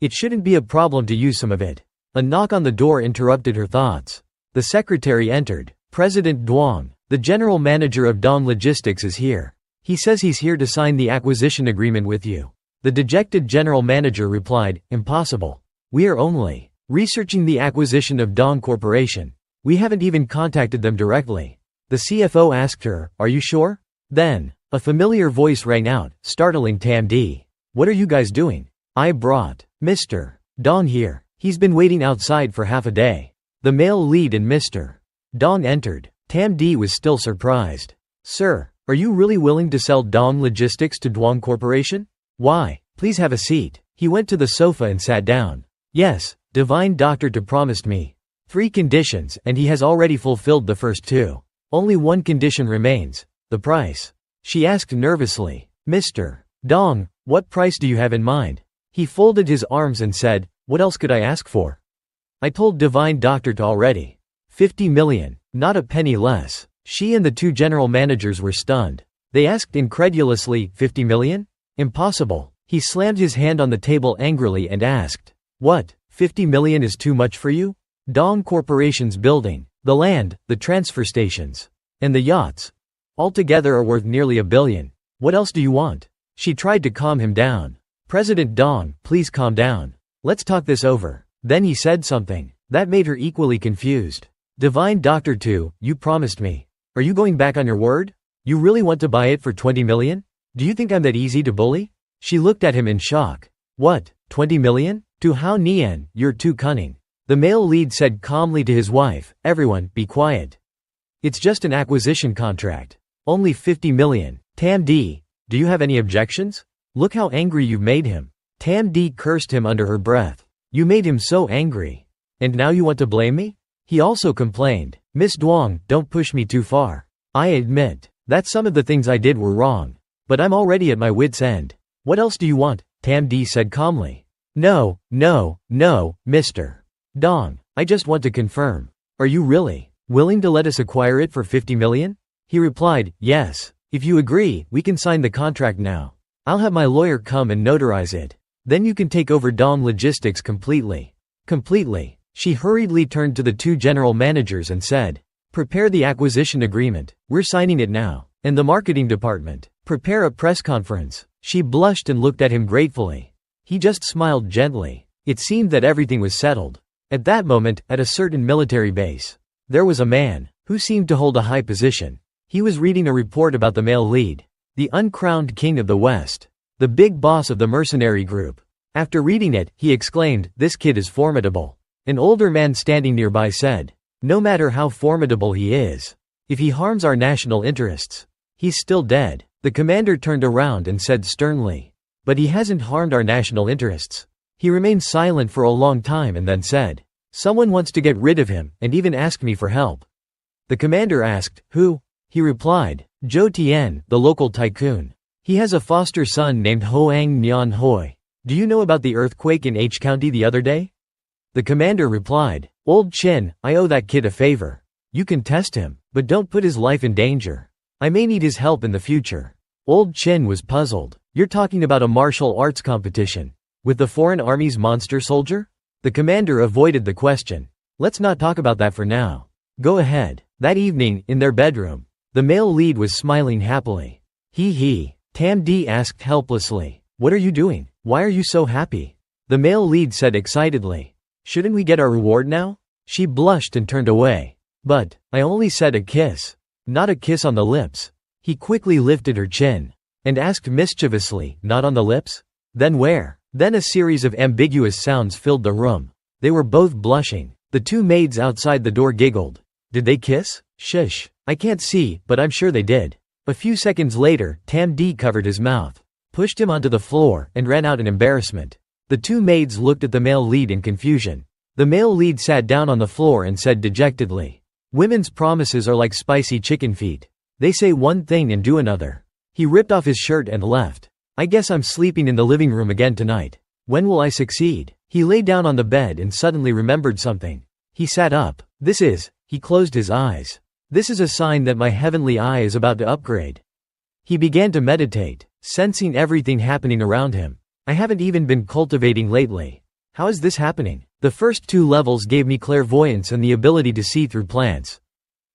S1: It shouldn't be a problem to use some of it. A knock on the door interrupted her thoughts. The secretary entered. "President Duong, the general manager of Duong Logistics is here. He says he's here to sign the acquisition agreement with you." The dejected general manager replied, "Impossible. We are only researching the acquisition of Duong Corporation. We haven't even contacted them directly." The CFO asked her, "Are you sure?" Then, a familiar voice rang out, startling Tam D. "What are you guys doing?" "I brought Mr. Dong here. He's been waiting outside for half a day." The male lead and Mr. Dong entered. Tam D was still surprised. "Sir, are you really willing to sell Duong Logistics to Duong Corporation?" "Why? Please have a seat." He went to the sofa and sat down. "Yes, Divine Doctor To promised me 3 conditions and he has already fulfilled the first 2. Only one condition remains, the price." She asked nervously, "Mr. Dong, what price do you have in mind?" He folded his arms and said, "What else could I ask for? I told Divine Doctor To already. 50 million, not a penny less." She and the 2 general managers were stunned. They asked incredulously, 50 million? Impossible. He slammed his hand on the table angrily and asked, "What, 50 million is too much for you? Duong Corporation's building, the land, the transfer stations, and the yachts, altogether are worth nearly $1 billion. What else do you want?" She tried to calm him down. "President Dong, please calm down. Let's talk this over." Then he said something that made her equally confused. "Divine Doctor To, you promised me. Are you going back on your word? You really want to buy it for 20 million? Do you think I'm that easy to bully?" She looked at him in shock. "What, 20 million? Hao Nian, you're too cunning." The male lead said calmly to his wife, "Everyone, be quiet. It's just an acquisition contract. Only 50 million. Tam D, do you have any objections? Look how angry you've made him." Tam D cursed him under her breath. "You made him so angry. And now you want to blame me?" He also complained, "Miss Duong, don't push me too far. I admit that some of the things I did were wrong. But I'm already at my wit's end. What else do you want?" Tam D said calmly. No, no, no, Mr. Dong. I just want to confirm. Are you really willing to let us acquire it for 50 million? He replied, yes. If you agree, we can sign the contract now. I'll have my lawyer come and notarize it. Then you can take over Dong Logistics completely. Completely. She hurriedly turned to the two general managers and said, prepare the acquisition agreement. We're signing it now. And the marketing department, prepare a press conference. She blushed and looked at him gratefully. He just smiled gently. It seemed that everything was settled. At that moment, at a certain military base, there was a man who seemed to hold a high position. He was reading a report about the male lead, the uncrowned king of the West, the big boss of the mercenary group. After reading it, he exclaimed, this kid is formidable. An older man standing nearby said, no matter how formidable he is, if he harms our national interests, he's still dead. The commander turned around and said sternly, but he hasn't harmed our national interests. He remained silent for a long time and then said, someone wants to get rid of him and even asked me for help. The commander asked, who? He replied, Zhou Tian, the local tycoon. He has a foster son named Hoang Nyan Hoi. Do you know about the earthquake in H County the other day? The commander replied, Old Chin, I owe that kid a favor. You can test him, but don't put his life in danger. I may need his help in the future. Old Chin was puzzled. You're talking about a martial arts competition with the foreign army's monster soldier? The commander avoided the question. Let's not talk about that for now. Go ahead. That evening, in their bedroom, the male lead was smiling happily. Hee. Tam D asked helplessly. What are you doing? Why are you so happy? The male lead said excitedly. Shouldn't we get our reward now? She blushed and turned away. But, I only said a kiss. Not a kiss on the lips. He quickly lifted her chin and asked mischievously, not on the lips? Then where? Then a series of ambiguous sounds filled the room. They were both blushing. The two maids outside the door giggled. Did they kiss? Shush. I can't see, but I'm sure they did. A few seconds later, Tam D covered his mouth, pushed him onto the floor, and ran out in embarrassment. The two maids looked at the male lead in confusion. The male lead sat down on the floor and said dejectedly, women's promises are like spicy chicken feet. They say one thing and do another. He ripped off his shirt and left. I guess I'm sleeping in the living room again tonight. When will I succeed? He lay down on the bed and suddenly remembered something. He sat up. He closed his eyes. This is a sign that my heavenly eye is about to upgrade. He began to meditate, sensing everything happening around him. I haven't even been cultivating lately. How is this happening? The first two levels gave me clairvoyance and the ability to see through plants.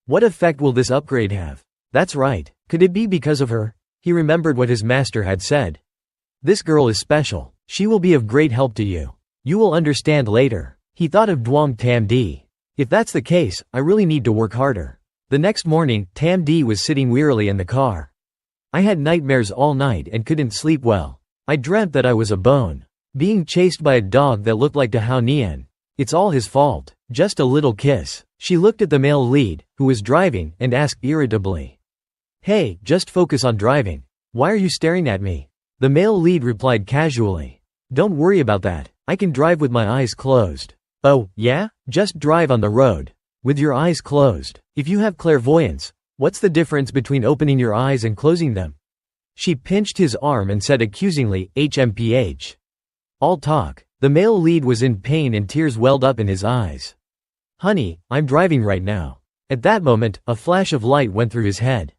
S1: What effect will this upgrade have? That's right. Could it be because of her? He remembered what his master had said. This girl is special. She will be of great help to you. You will understand later. He thought of Duong Tam D. If that's the case, I really need to work harder. The next morning, Tam D was sitting wearily in the car. I had nightmares all night and couldn't sleep well. I dreamt that I was a bone, being chased by a dog that looked like Hao Nian. It's all his fault. Just a little kiss. She looked at the male lead, who was driving, and asked irritably, hey, just focus on driving. Why are you staring at me? The male lead replied casually, don't worry about that. I can drive with my eyes closed. Oh, yeah? Just drive on the road with your eyes closed. If you have clairvoyance, what's the difference between opening your eyes and closing them? She pinched his arm and said accusingly, HMPH. All talk. The male lead was in pain and tears welled up in his eyes. Honey, I'm driving right now. At that moment, a flash of light went through his head.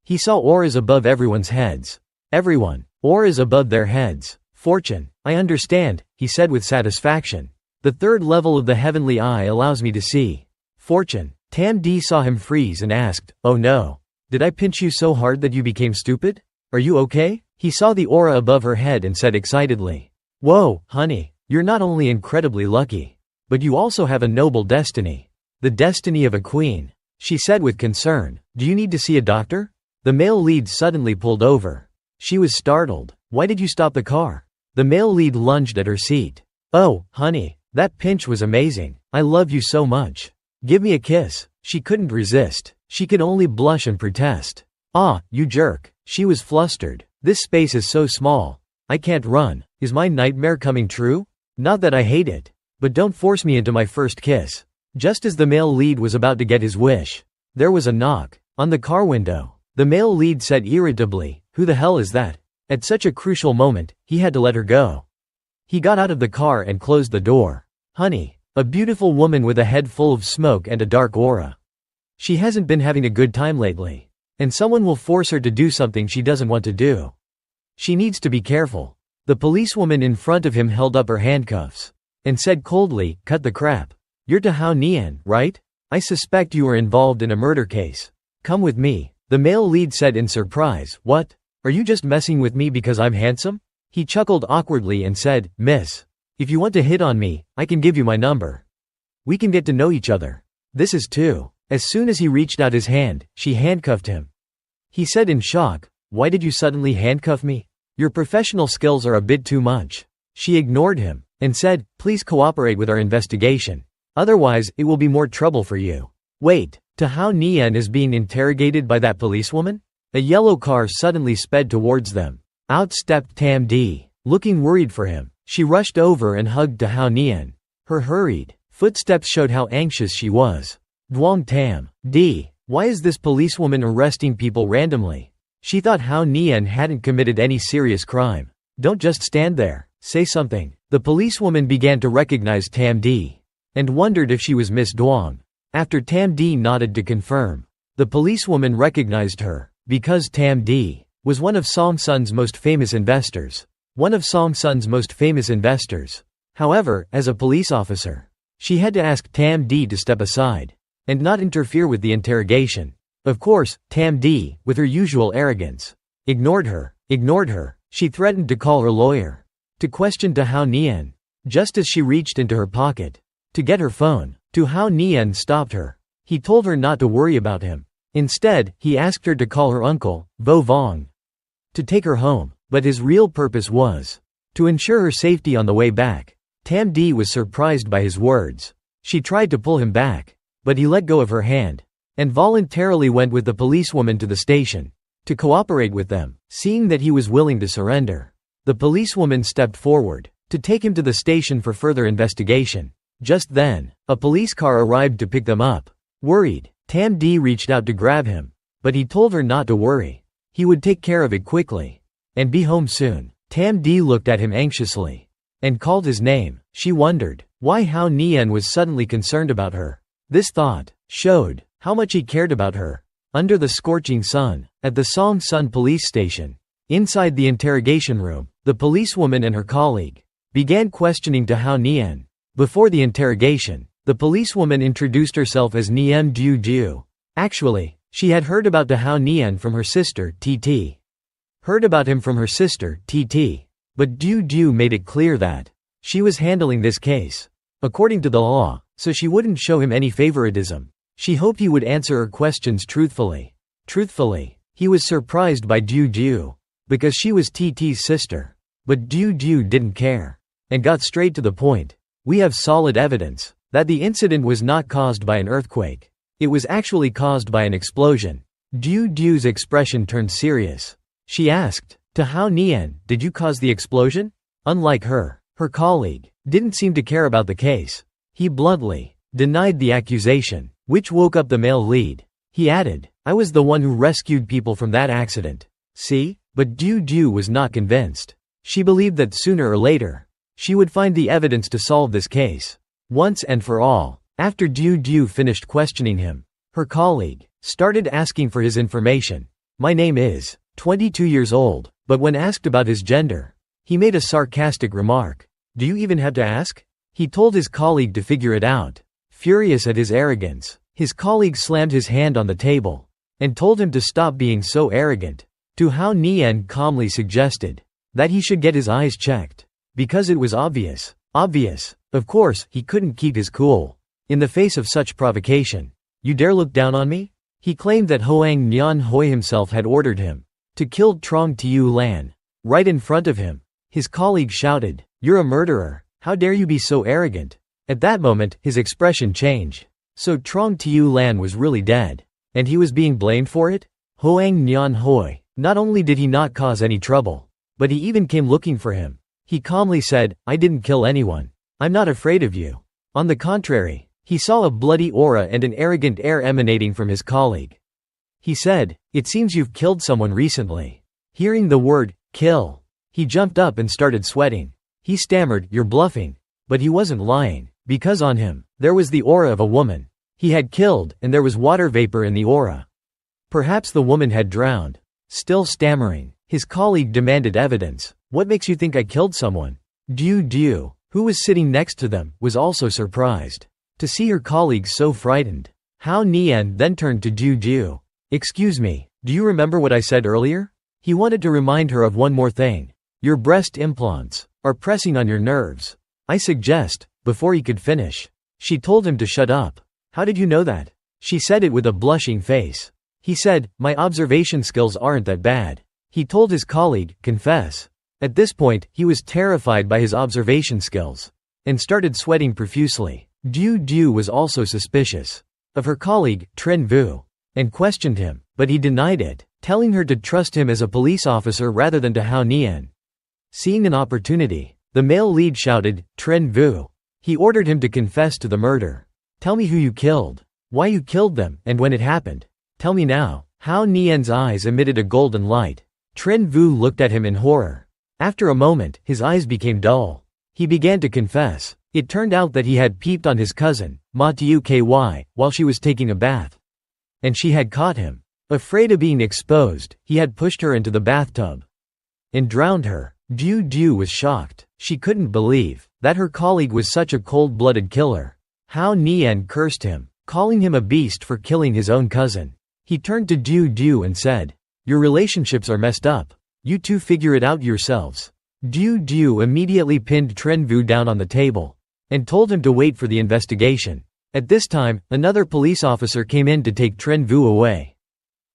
S1: He saw auras above everyone's heads. Everyone. Auras above their heads. Fortune. I understand, he said with satisfaction. The third level of the heavenly eye allows me to see. Fortune. Tam D saw him freeze and asked, oh no. Did I pinch you so hard that you became stupid? Are you okay? He saw the aura above her head and said excitedly, whoa, honey, you're not only incredibly lucky, but you also have a noble destiny. The destiny of a queen. She said with concern, do you need to see a doctor? The male lead suddenly pulled over. She was startled. Why did you stop the car? The male lead lunged at her seat. Oh, honey, that pinch was amazing. I love you so much. Give me a kiss. She couldn't resist. She could only blush and protest. Ah, you jerk. She was flustered. This space is so small. I can't run. Is my nightmare coming true? Not that I hate it. But don't force me into my first kiss. Just as the male lead was about to get his wish, there was a knock on the car window. The male lead said irritably, who the hell is that? At such a crucial moment, he had to let her go. He got out of the car and closed the door. Honey. A beautiful woman with a head full of smoke and a dark aura. She hasn't been having a good time lately. And someone will force her to do something she doesn't want to do. She needs to be careful. The policewoman in front of him held up her handcuffs. And said coldly, cut the crap. You're Tao Nian, right? I suspect you are involved in a murder case. Come with me. The male lead said in surprise, what? Are you just messing with me because I'm handsome? He chuckled awkwardly and said, Miss. If you want to hit on me, I can give you my number. We can get to know each other. This is too. As soon as he reached out his hand, she handcuffed him. He said in shock, why did you suddenly handcuff me? Your professional skills are a bit too much. She ignored him and said, please cooperate with our investigation. Otherwise, it will be more trouble for you. Wait, Tao Nian is being interrogated by that policewoman? A yellow car suddenly sped towards them. Out stepped Tam D, looking worried for him. She rushed over and hugged Tao Nian. Her hurried footsteps showed how anxious she was. Duong Tam D, why is this policewoman arresting people randomly? She thought Tao Nian hadn't committed any serious crime. Don't just stand there, say something. The policewoman began to recognize Tam D and wondered if she was Miss Duong. After Tam D nodded to confirm, the policewoman recognized her because Tam D was one of Song Sun's most famous investors. However, as a police officer, she had to ask Tam D to step aside and not interfere with the interrogation. Of course, Tam D, with her usual arrogance, ignored her. She threatened to call her lawyer to question Tao Nian. Just as she reached into her pocket to get her phone, Tao Nian stopped her. He told her not to worry about him. Instead, he asked her to call her uncle, Vo Vong, to take her home. But his real purpose was to ensure her safety on the way back. Tam D was surprised by his words. She tried to pull him back, but he let go of her hand and voluntarily went with the policewoman to the station to cooperate with them. Seeing that he was willing to surrender, the policewoman stepped forward to take him to the station for further investigation. Just then, a police car arrived to pick them up. Worried, Tam D reached out to grab him, but he told her not to worry. He would take care of it quickly and be home soon. Tam D looked at him anxiously and called his name. She wondered why Tao Nian was suddenly concerned about her. This thought showed how much he cared about her. Under the scorching sun, at the Song Sun police station, inside the interrogation room, the policewoman and her colleague began questioning Tao Nian. Before the interrogation, the policewoman introduced herself as Niem Diu Diu. Actually, she had heard about Tao Nian from her sister, TT. But Diu Diu made it clear that she was handling this case according to the law, so she wouldn't show him any favoritism. She hoped he would answer her questions truthfully. He was surprised by Diu Diu because she was TT's sister. But Diu Diu didn't care and got straight to the point. We have solid evidence that the incident was not caused by an earthquake. It was actually caused by an explosion. Diu Diu's expression turned serious. She asked, Tao Nian, did you cause the explosion? Unlike her colleague didn't seem to care about the case. He bluntly denied the accusation, which woke up the male lead. He added, I was the one who rescued people from that accident. See? But Diu Diu was not convinced. She believed that sooner or later, she would find the evidence to solve this case once and for all. After Diu Diu finished questioning him, her colleague started asking for his information. My name is 22 years old, but when asked about his gender, he made a sarcastic remark. Do you even have to ask? He told his colleague to figure it out. Furious at his arrogance, his colleague slammed his hand on the table and told him to stop being so arrogant. Tao Nian calmly suggested that he should get his eyes checked because it was obvious. Of course, he couldn't keep his cool in the face of such provocation. You dare look down on me? He claimed that Hoang Nhan Hoi himself had ordered him to kill Trong Tiu Lan right in front of him. His colleague shouted, You're a murderer. How dare you be so arrogant? At that moment, his expression changed. So Trong Tiu Lan was really dead, and he was being blamed for it? Hoang Nhan Hoi, not only did he not cause any trouble, but he even came looking for him. He calmly said, I didn't kill anyone. I'm not afraid of you. On the contrary, he saw a bloody aura and an arrogant air emanating from his colleague. He said, It seems you've killed someone recently. Hearing the word, Kill. He jumped up and started sweating. He stammered, "You're bluffing." But he wasn't lying, because on him, there was the aura of a woman. He had killed, and there was water vapor in the aura. Perhaps the woman had drowned. Still stammering, his colleague demanded evidence. "What makes you think I killed someone?" Diu, who was sitting next to them, was also surprised to see her colleagues so frightened. Hao Nian then turned to Diu. "Excuse me, do you remember what I said earlier?" He wanted to remind her of one more thing. "Your breast implants are pressing on your nerves. I suggest," before he could finish. She told him to shut up. "How did you know that?" She said it with a blushing face. He said, "My observation skills aren't that bad." He told his colleague, "Confess." At this point, he was terrified by his observation skills and started sweating profusely. Diu was also suspicious of her colleague, Tren Vu, and questioned him, but he denied it, telling her to trust him as a police officer rather than to Hao Nian. Seeing an opportunity, the male lead shouted, "Tren Vu." He ordered him to confess to the murder. "Tell me who you killed, why you killed them, and when it happened. Tell me now." Hao Nian's eyes emitted a golden light. Tren Vu looked at him in horror. After a moment, his eyes became dull. He began to confess. It turned out that he had peeped on his cousin, Ma Tiu Ky, while she was taking a bath. And she had caught him. Afraid of being exposed, he had pushed her into the bathtub and drowned her. Diu was shocked. She couldn't believe that her colleague was such a cold-blooded killer. Hao Nian cursed him, calling him a beast for killing his own cousin. He turned to Diu and said, "Your relationships are messed up. You two figure it out yourselves." Diu immediately pinned Tren Vu down on the table and told him to wait for the investigation. At this time, another police officer came in to take Tren Vu away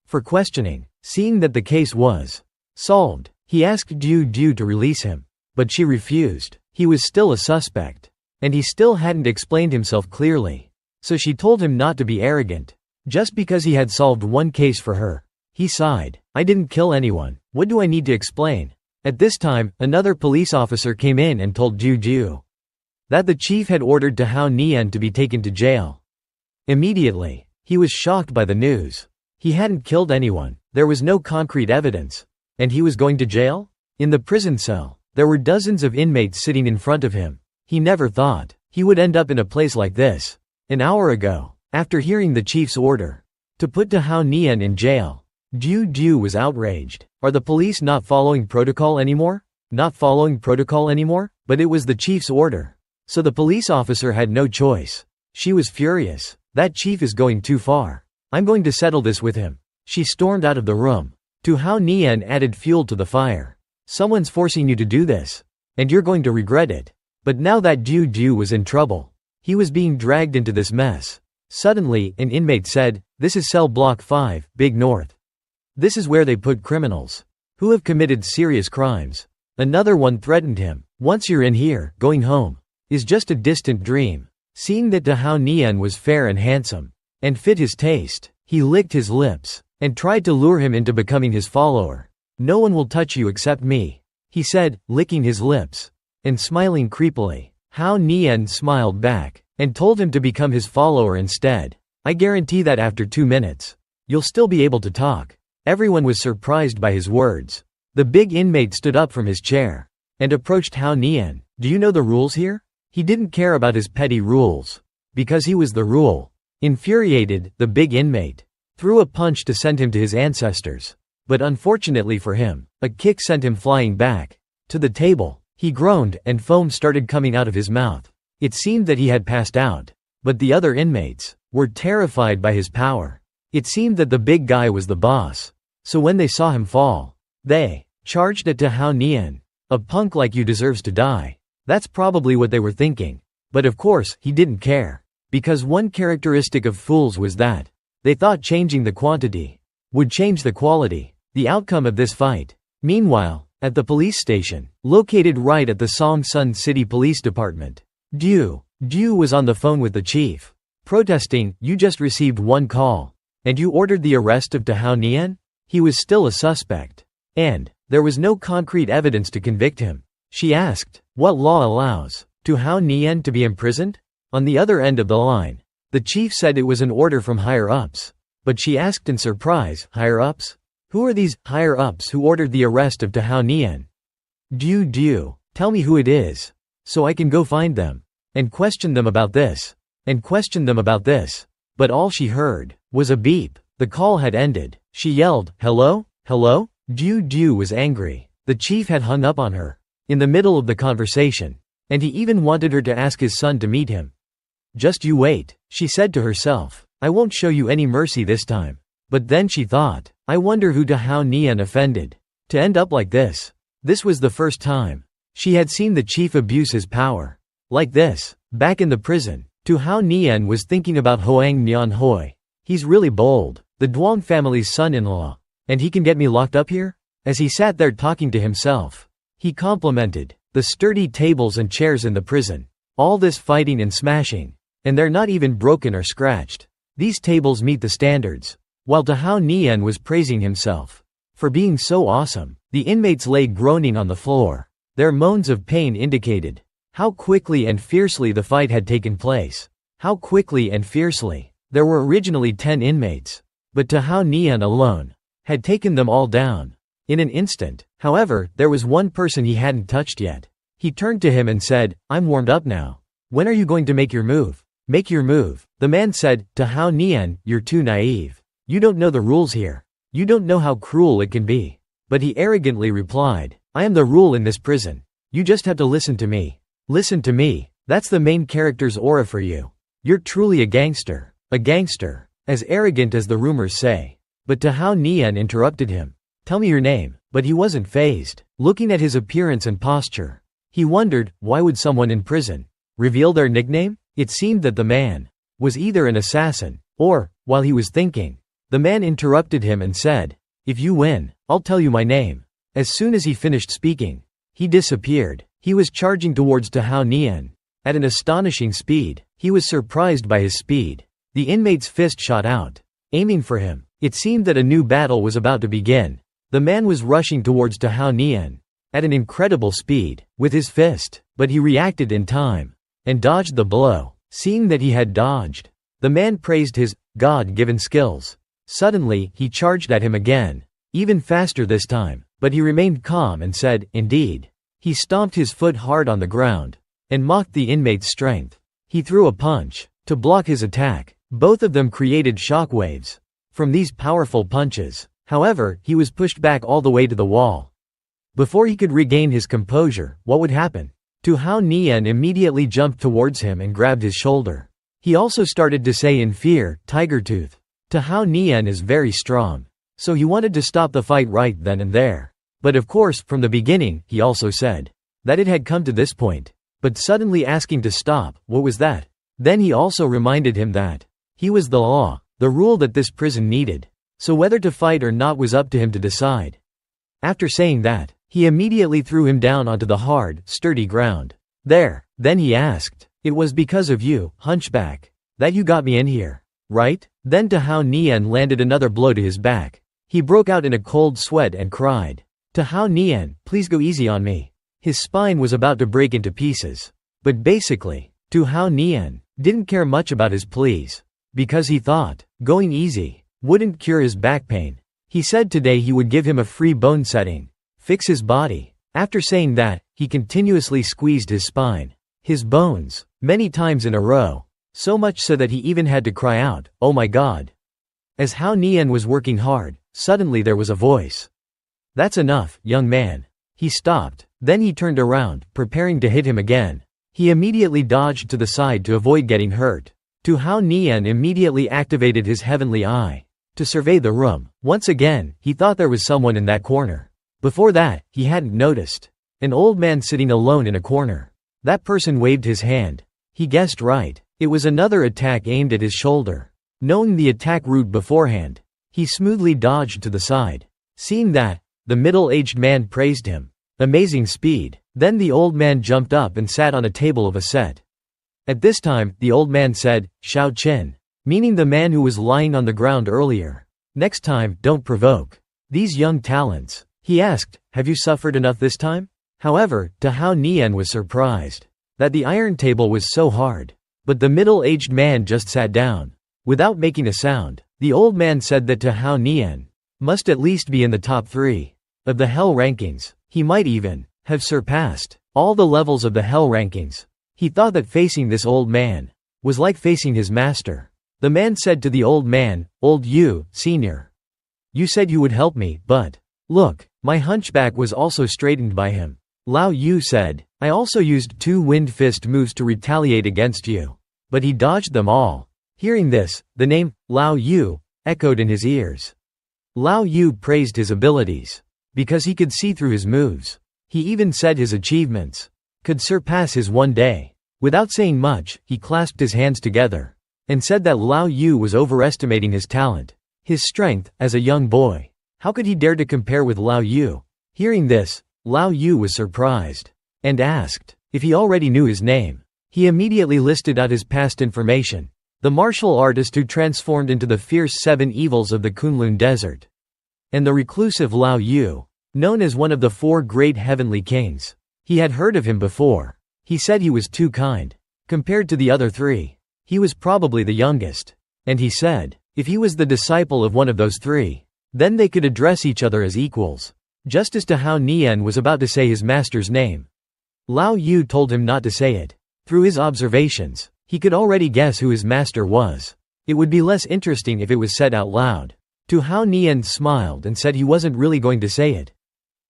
S1: for questioning. Seeing that the case was solved, he asked Diu to release him, but she refused. He was still a suspect, and he still hadn't explained himself clearly. So she told him not to be arrogant, just because he had solved one case for her. He sighed. "I didn't kill anyone. What do I need to explain?" At this time, another police officer came in and told Diu that the chief had ordered Hao Nian to be taken to jail. Immediately, he was shocked by the news. He hadn't killed anyone, there was no concrete evidence, and he was going to jail? In the prison cell, there were dozens of inmates sitting in front of him. He never thought he would end up in a place like this. An hour ago, after hearing the chief's order to put Hao Nian in jail, Diu was outraged. Are the police not following protocol anymore? Not following protocol anymore? But it was the chief's order. So the police officer had no choice. She was furious. That chief is going too far. I'm going to settle this with him. She stormed out of the room. Hao Nian added fuel to the fire. Someone's forcing you to do this, and you're going to regret it. But now that Diu was in trouble, he was being dragged into this mess. Suddenly, an inmate said, "This is cell block 5, Big North. This is where they put criminals who have committed serious crimes." Another one threatened him. "Once you're in here, going home is just a distant dream." Seeing that Hao Nian was fair and handsome, and fit his taste, he licked his lips and tried to lure him into becoming his follower. "No one will touch you except me," he said, licking his lips and smiling creepily. Hao Nian smiled back and told him to become his follower instead. "I guarantee that after 2 minutes, you'll still be able to talk." Everyone was surprised by his words. The big inmate stood up from his chair and approached Hao Nian. "Do you know the rules here?" He didn't care about his petty rules, because he was the rule. Infuriated, the big inmate threw a punch to send him to his ancestors. But unfortunately for him, a kick sent him flying back to the table. He groaned, and foam started coming out of his mouth. It seemed that he had passed out. But the other inmates were terrified by his power. It seemed that the big guy was the boss. So when they saw him fall, they charged at Hao Nian. "A punk like you deserves to die." That's probably what they were thinking. But of course, he didn't care. Because one characteristic of fools was that they thought changing the quantity would change the quality. The outcome of this fight. Meanwhile, at the police station, located right at the Songsun City Police Department, Diu was on the phone with the chief, protesting, "You just received one call, and you ordered the arrest of Hao Nian?" He was still a suspect, and there was no concrete evidence to convict him. She asked, "What law allows Hao Nian to be imprisoned?" On the other end of the line, the chief said it was an order from higher-ups. But she asked in surprise, "Higher-ups? Who are these higher-ups who ordered the arrest of Tao Nian? Do, tell me who it is, so I can go find them, and question them about this, But all she heard was a beep. The call had ended. She yelled, "Hello? Hello?" Du was angry. The chief had hung up on her, in the middle of the conversation, and he even wanted her to ask his son to meet him. "Just you wait," she said to herself. "I won't show you any mercy this time." But then she thought, I wonder who Tao Nian offended to end up like this. This was the first time she had seen the chief abuse his power like this. Back in the prison, Tao Nian was thinking about Hoang Nian Hoi. He's really bold, the Duan family's son-in-law, and he can get me locked up here? As he sat there talking to himself, he complimented the sturdy tables and chairs in the prison. All this fighting and smashing, and they're not even broken or scratched. These tables meet the standards. While Tao Nian was praising himself for being so awesome, the inmates lay groaning on the floor. Their moans of pain indicated how quickly and fiercely the fight had taken place. How quickly and fiercely. There were originally 10 inmates, but Tao Nian alone had taken them all down in an instant. However, there was one person he hadn't touched yet. He turned to him and said, "I'm warmed up now. When are you going to make your move?" "Make your move." The man said, "Tao Nian, you're too naive. You don't know the rules here. You don't know how cruel it can be." But he arrogantly replied, "I am the rule in this prison. You just have to listen to me. Listen to me. That's the main character's aura for you. You're truly a gangster. A gangster. As arrogant as the rumors say." But Tao Nian interrupted him. "Tell me your name." But he wasn't fazed. Looking at his appearance and posture, he wondered, why would someone in prison reveal their nickname? It seemed that the man was either an assassin, or, while he was thinking, the man interrupted him and said, "If you win, I'll tell you my name." As soon as he finished speaking, he disappeared. He was charging towards Tao Nian at an astonishing speed. He was surprised by his speed. The inmate's fist shot out, aiming for him. It seemed that a new battle was about to begin. The man was rushing towards Tao Nian at an incredible speed with his fist, but he reacted in time and dodged the blow. Seeing that he had dodged, the man praised his God-given skills. Suddenly, he charged at him again, even faster this time, but he remained calm and said, "Indeed." He stomped his foot hard on the ground and mocked the inmate's strength. He threw a punch to block his attack. Both of them created shock waves from these powerful punches. However, he was pushed back all the way to the wall. Before he could regain his composure, what would happen? Tao Nian immediately jumped towards him and grabbed his shoulder. He also started to say in fear, "Tiger Tooth." Tao Nian is very strong, so he wanted to stop the fight right then and there. But of course, from the beginning, he also said that it had come to this point. But suddenly asking to stop, what was that? Then he also reminded him that he was the law, the rule that this prison needed. So whether to fight or not was up to him to decide. After saying that, he immediately threw him down onto the hard, sturdy ground. "There." Then he asked, "It was because of you, hunchback, that you got me in here, right?" Then Tao Nian landed another blow to his back. He broke out in a cold sweat and cried, "Tao Nian, please go easy on me." His spine was about to break into pieces. But basically, Tao Nian didn't care much about his pleas, because he thought going easy wouldn't cure his back pain. He said today he would give him a free bone setting, fix his body. After saying that, he continuously squeezed his spine, his bones, many times in a row. So much so that he even had to cry out, "Oh my God." As Tao Nian was working hard, suddenly there was a voice. "That's enough, young man." He stopped. Then he turned around, preparing to hit him again. He immediately dodged to the side to avoid getting hurt. Tao Nian immediately activated his heavenly eye to survey the room. Once again, he thought there was someone in that corner. Before that, he hadn't noticed an old man sitting alone in a corner. That person waved his hand. He guessed right. It was another attack aimed at his shoulder. Knowing the attack route beforehand, he smoothly dodged to the side. Seeing that, the middle-aged man praised him. Amazing speed. Then the old man jumped up and sat on a table of a set. At this time, the old man said, "Shao Qin," meaning the man who was lying on the ground earlier. "Next time, don't provoke these young talents." He asked, "Have you suffered enough this time?" However, Tao Nian was surprised that the iron table was so hard. But the middle-aged man just sat down, without making a sound. The old man said that Tao Nian must at least be in the top 3 of the Hell rankings. He might even have surpassed all the levels of the Hell rankings. He thought that facing this old man was like facing his master. The man said to the old man, "Old you, senior. You said you would help me, but look, my hunchback was also straightened by him." Lao Yu said, "I also used 2 wind fist moves to retaliate against you. But he dodged them all." Hearing this, the name, Lao Yu, echoed in his ears. Lao Yu praised his abilities because he could see through his moves. He even said his achievements could surpass his one day. Without saying much, he clasped his hands together and said that Lao Yu was overestimating his talent, his strength, as a young boy. How could he dare to compare with Lao Yu? Hearing this, Lao Yu was surprised and asked if he already knew his name. He immediately listed out his past information: the martial artist who transformed into the fierce 7 evils of the Kunlun Desert, and the reclusive Lao Yu, known as one of the 4 great heavenly kings. He had heard of him before. He said he was too kind. Compared to the other 3, he was probably the youngest. And he said, if he was the disciple of one of those 3, then they could address each other as equals. Just as to how Nian was about to say his master's name, Lao Yu told him not to say it. Through his observations, he could already guess who his master was. It would be less interesting if it was said out loud. To Hao Nian smiled and said he wasn't really going to say it.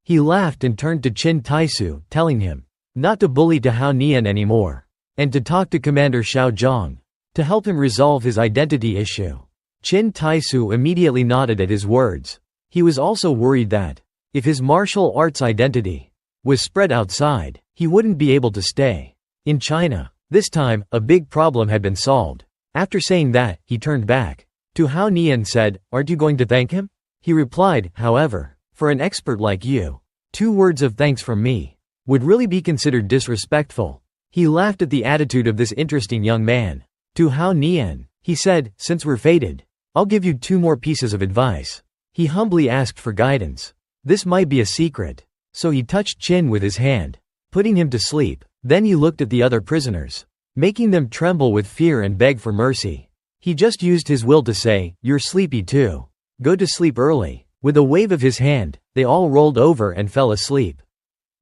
S1: He laughed and turned to Qin Taisu, telling him not to bully to Hao Nian anymore, and to talk to Commander Xiao Zhang to help him resolve his identity issue. Qin Taisu immediately nodded at his words. He was also worried that if his martial arts identity was spread outside, he wouldn't be able to stay in China. This time, a big problem had been solved. After saying that, he turned back to Hao Nian said, "Aren't you going to thank him?" He replied, "However, for an expert like you, 2 words of thanks from me would really be considered disrespectful." He laughed at the attitude of this interesting young man. To Hao Nian, he said, "Since we're fated, I'll give you 2 more pieces of advice." He humbly asked for guidance. This might be a secret. So he touched Qin with his hand, putting him to sleep. Then he looked at the other prisoners, making them tremble with fear and beg for mercy. He just used his will to say, "You're sleepy too. Go to sleep early." With a wave of his hand, they all rolled over and fell asleep.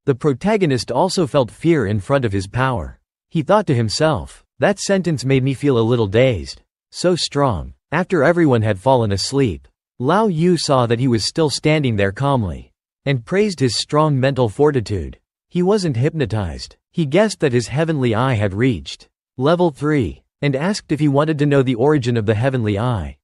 S1: The protagonist also felt fear in front of his power. He thought to himself, that sentence made me feel a little dazed. So strong. After everyone had fallen asleep, Lao Yu saw that he was still standing there calmly, and praised his strong mental fortitude. He wasn't hypnotized. He guessed that his heavenly eye had reached level 3, and asked if he wanted to know the origin of the heavenly eye.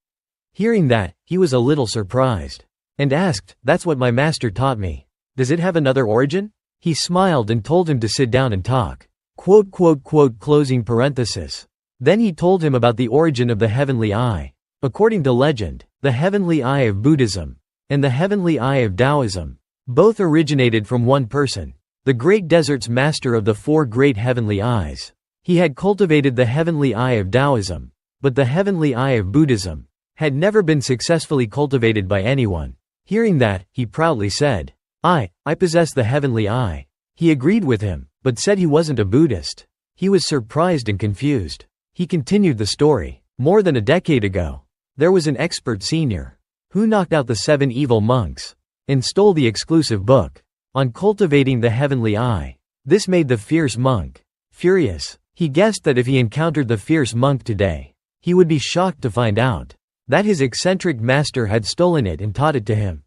S1: Hearing that, he was a little surprised, and asked, "That's what my master taught me. Does it have another origin?" He smiled and told him to sit down and talk. Closing parenthesis. Then he told him about the origin of the heavenly eye. According to legend, the heavenly eye of Buddhism and the heavenly eye of Taoism both originated from one person, the great desert's master of the 4 great heavenly eyes. He had cultivated the heavenly eye of Taoism, but the heavenly eye of Buddhism had never been successfully cultivated by anyone. Hearing that, he proudly said, I possess the heavenly eye." He agreed with him, but said he wasn't a Buddhist. He was surprised and confused. He continued the story. More than a decade ago, there was an expert senior who knocked out the 7 evil monks and stole the exclusive book on cultivating the heavenly eye. This made the fierce monk furious. He guessed that if he encountered the fierce monk today, he would be shocked to find out that his eccentric master had stolen it and taught it to him.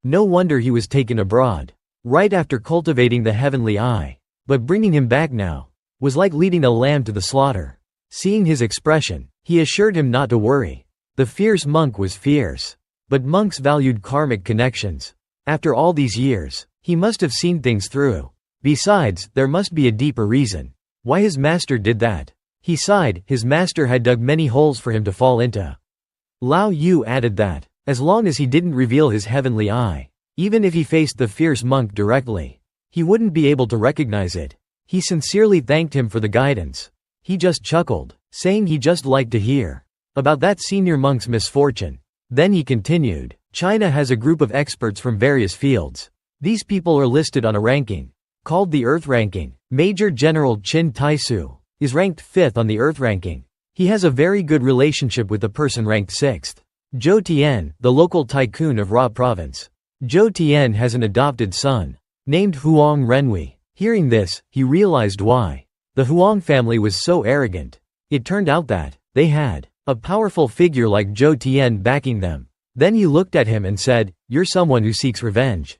S1: No wonder he was taken abroad right after cultivating the heavenly eye. But bringing him back now was like leading a lamb to the slaughter. Seeing his expression, he assured him not to worry. The fierce monk was fierce, but monks valued karmic connections. After all these years, he must have seen things through. Besides, there must be a deeper reason why his master did that. He sighed. His master had dug many holes for him to fall into. Lao Yu added that, as long as he didn't reveal his heavenly eye, even if he faced the fierce monk directly, he wouldn't be able to recognize it. He sincerely thanked him for the guidance. He just chuckled, saying he just liked to hear about that senior monk's misfortune. Then he continued, China has a group of experts from various fields. These people are listed on a ranking called the Earth Ranking. Major General Qin Taisu is ranked 5th on the Earth Ranking. He has a very good relationship with the person ranked 6th. Zhou Tian, the local tycoon of Ra province. Zhou Tian has an adopted son named Huang Renhui. Hearing this, he realized why the Huang family was so arrogant. It turned out that they had a powerful figure like Zhou Tian backing them. Then he looked at him and said, "You're someone who seeks revenge.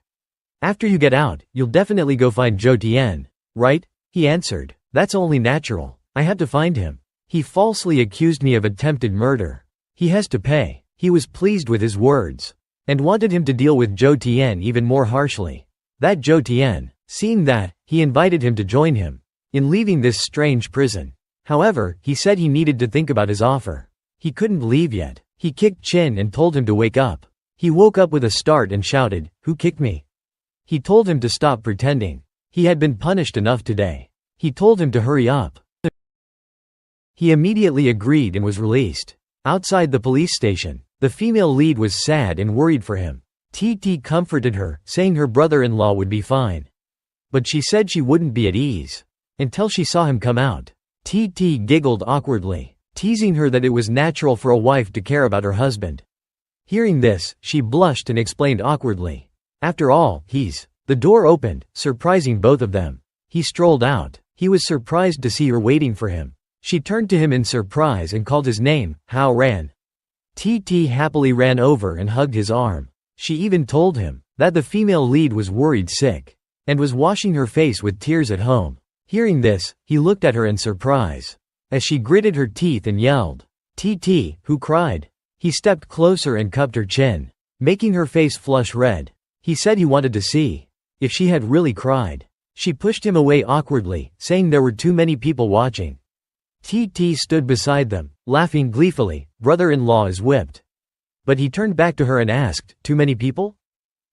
S1: After you get out, you'll definitely go find Zhou Tian, right?" He answered, "That's only natural. I had to find him. He falsely accused me of attempted murder. He has to pay." He was pleased with his words and wanted him to deal with Zhou Tian even more harshly. That Zhou Tian, seeing that, he invited him to join him in leaving this strange prison. However, he said he needed to think about his offer. He couldn't leave yet. He kicked Qin and told him to wake up. He woke up with a start and shouted, "Who kicked me?" He told him to stop pretending. He had been punished enough today. He told him to hurry up. He immediately agreed and was released. Outside the police station, the female lead was sad and worried for him. TT comforted her, saying her brother-in-law would be fine. But she said she wouldn't be at ease until she saw him come out. TT giggled awkwardly, teasing her that it was natural for a wife to care about her husband. Hearing this, she blushed and explained awkwardly, "After all, he's..." The door opened, surprising both of them. He strolled out. He was surprised to see her waiting for him. She turned to him in surprise and called his name, Hao Ran. TT happily ran over and hugged his arm. She even told him that the female lead was worried sick and was washing her face with tears at home. Hearing this, he looked at her in surprise as she gritted her teeth and yelled, "TT, who cried?" He stepped closer and cupped her chin, making her face flush red. He said he wanted to see if she had really cried. She pushed him away awkwardly, saying there were too many people watching. TT stood beside them, laughing gleefully. "Brother-in-law is whipped." But he turned back to her and asked, "Too many people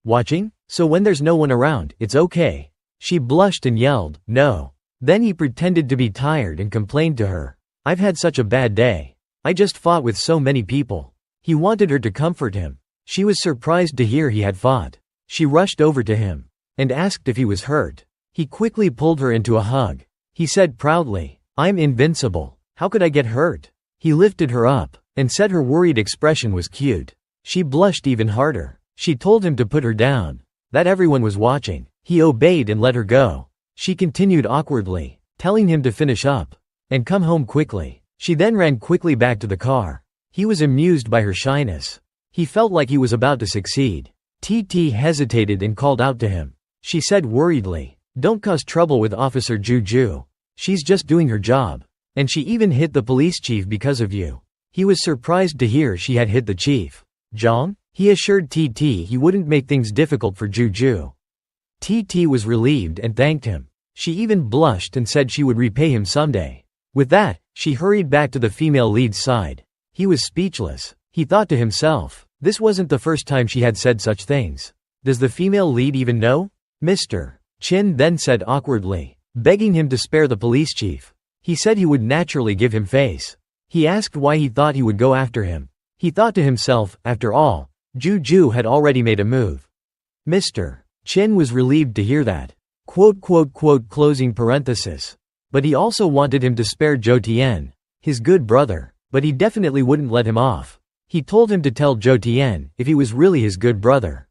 S1: watching? So when there's no one around, it's okay." She blushed and yelled, "No." Then he pretended to be tired and complained to her, "I've had such a bad day. I just fought with so many people." He wanted her to comfort him. She was surprised to hear he had fought. She rushed over to him and asked if he was hurt. He quickly pulled her into a hug. He said proudly, "I'm invincible. How could I get hurt?" He lifted her up and said her worried expression was cute. She blushed even harder. She told him to put her down, that everyone was watching. He obeyed and let her go. She continued awkwardly, telling him to finish up and come home quickly. She then ran quickly back to the car. He was amused by her shyness. He felt like he was about to succeed. TT hesitated and called out to him. She said worriedly, "Don't cause trouble with Officer Juju. She's just doing her job. And she even hit the police chief because of you." He was surprised to hear she had hit the chief. Zhang? He assured TT he wouldn't make things difficult for Juju. TT was relieved and thanked him. She even blushed and said she would repay him someday. With that, she hurried back to the female lead's side. He was speechless. He thought to himself, this wasn't the first time she had said such things. Does the female lead even know? Mr. Qin then said awkwardly, begging him to spare the police chief. He said he would naturally give him face. He asked why he thought he would go after him. He thought to himself, after all, Juju had already made a move. Mr. Qin was relieved to hear that. Closing parenthesis. But he also wanted him to spare Zhou Tian, his good brother, but he definitely wouldn't let him off. He told him to tell Zhou Tian, if he was really his good brother,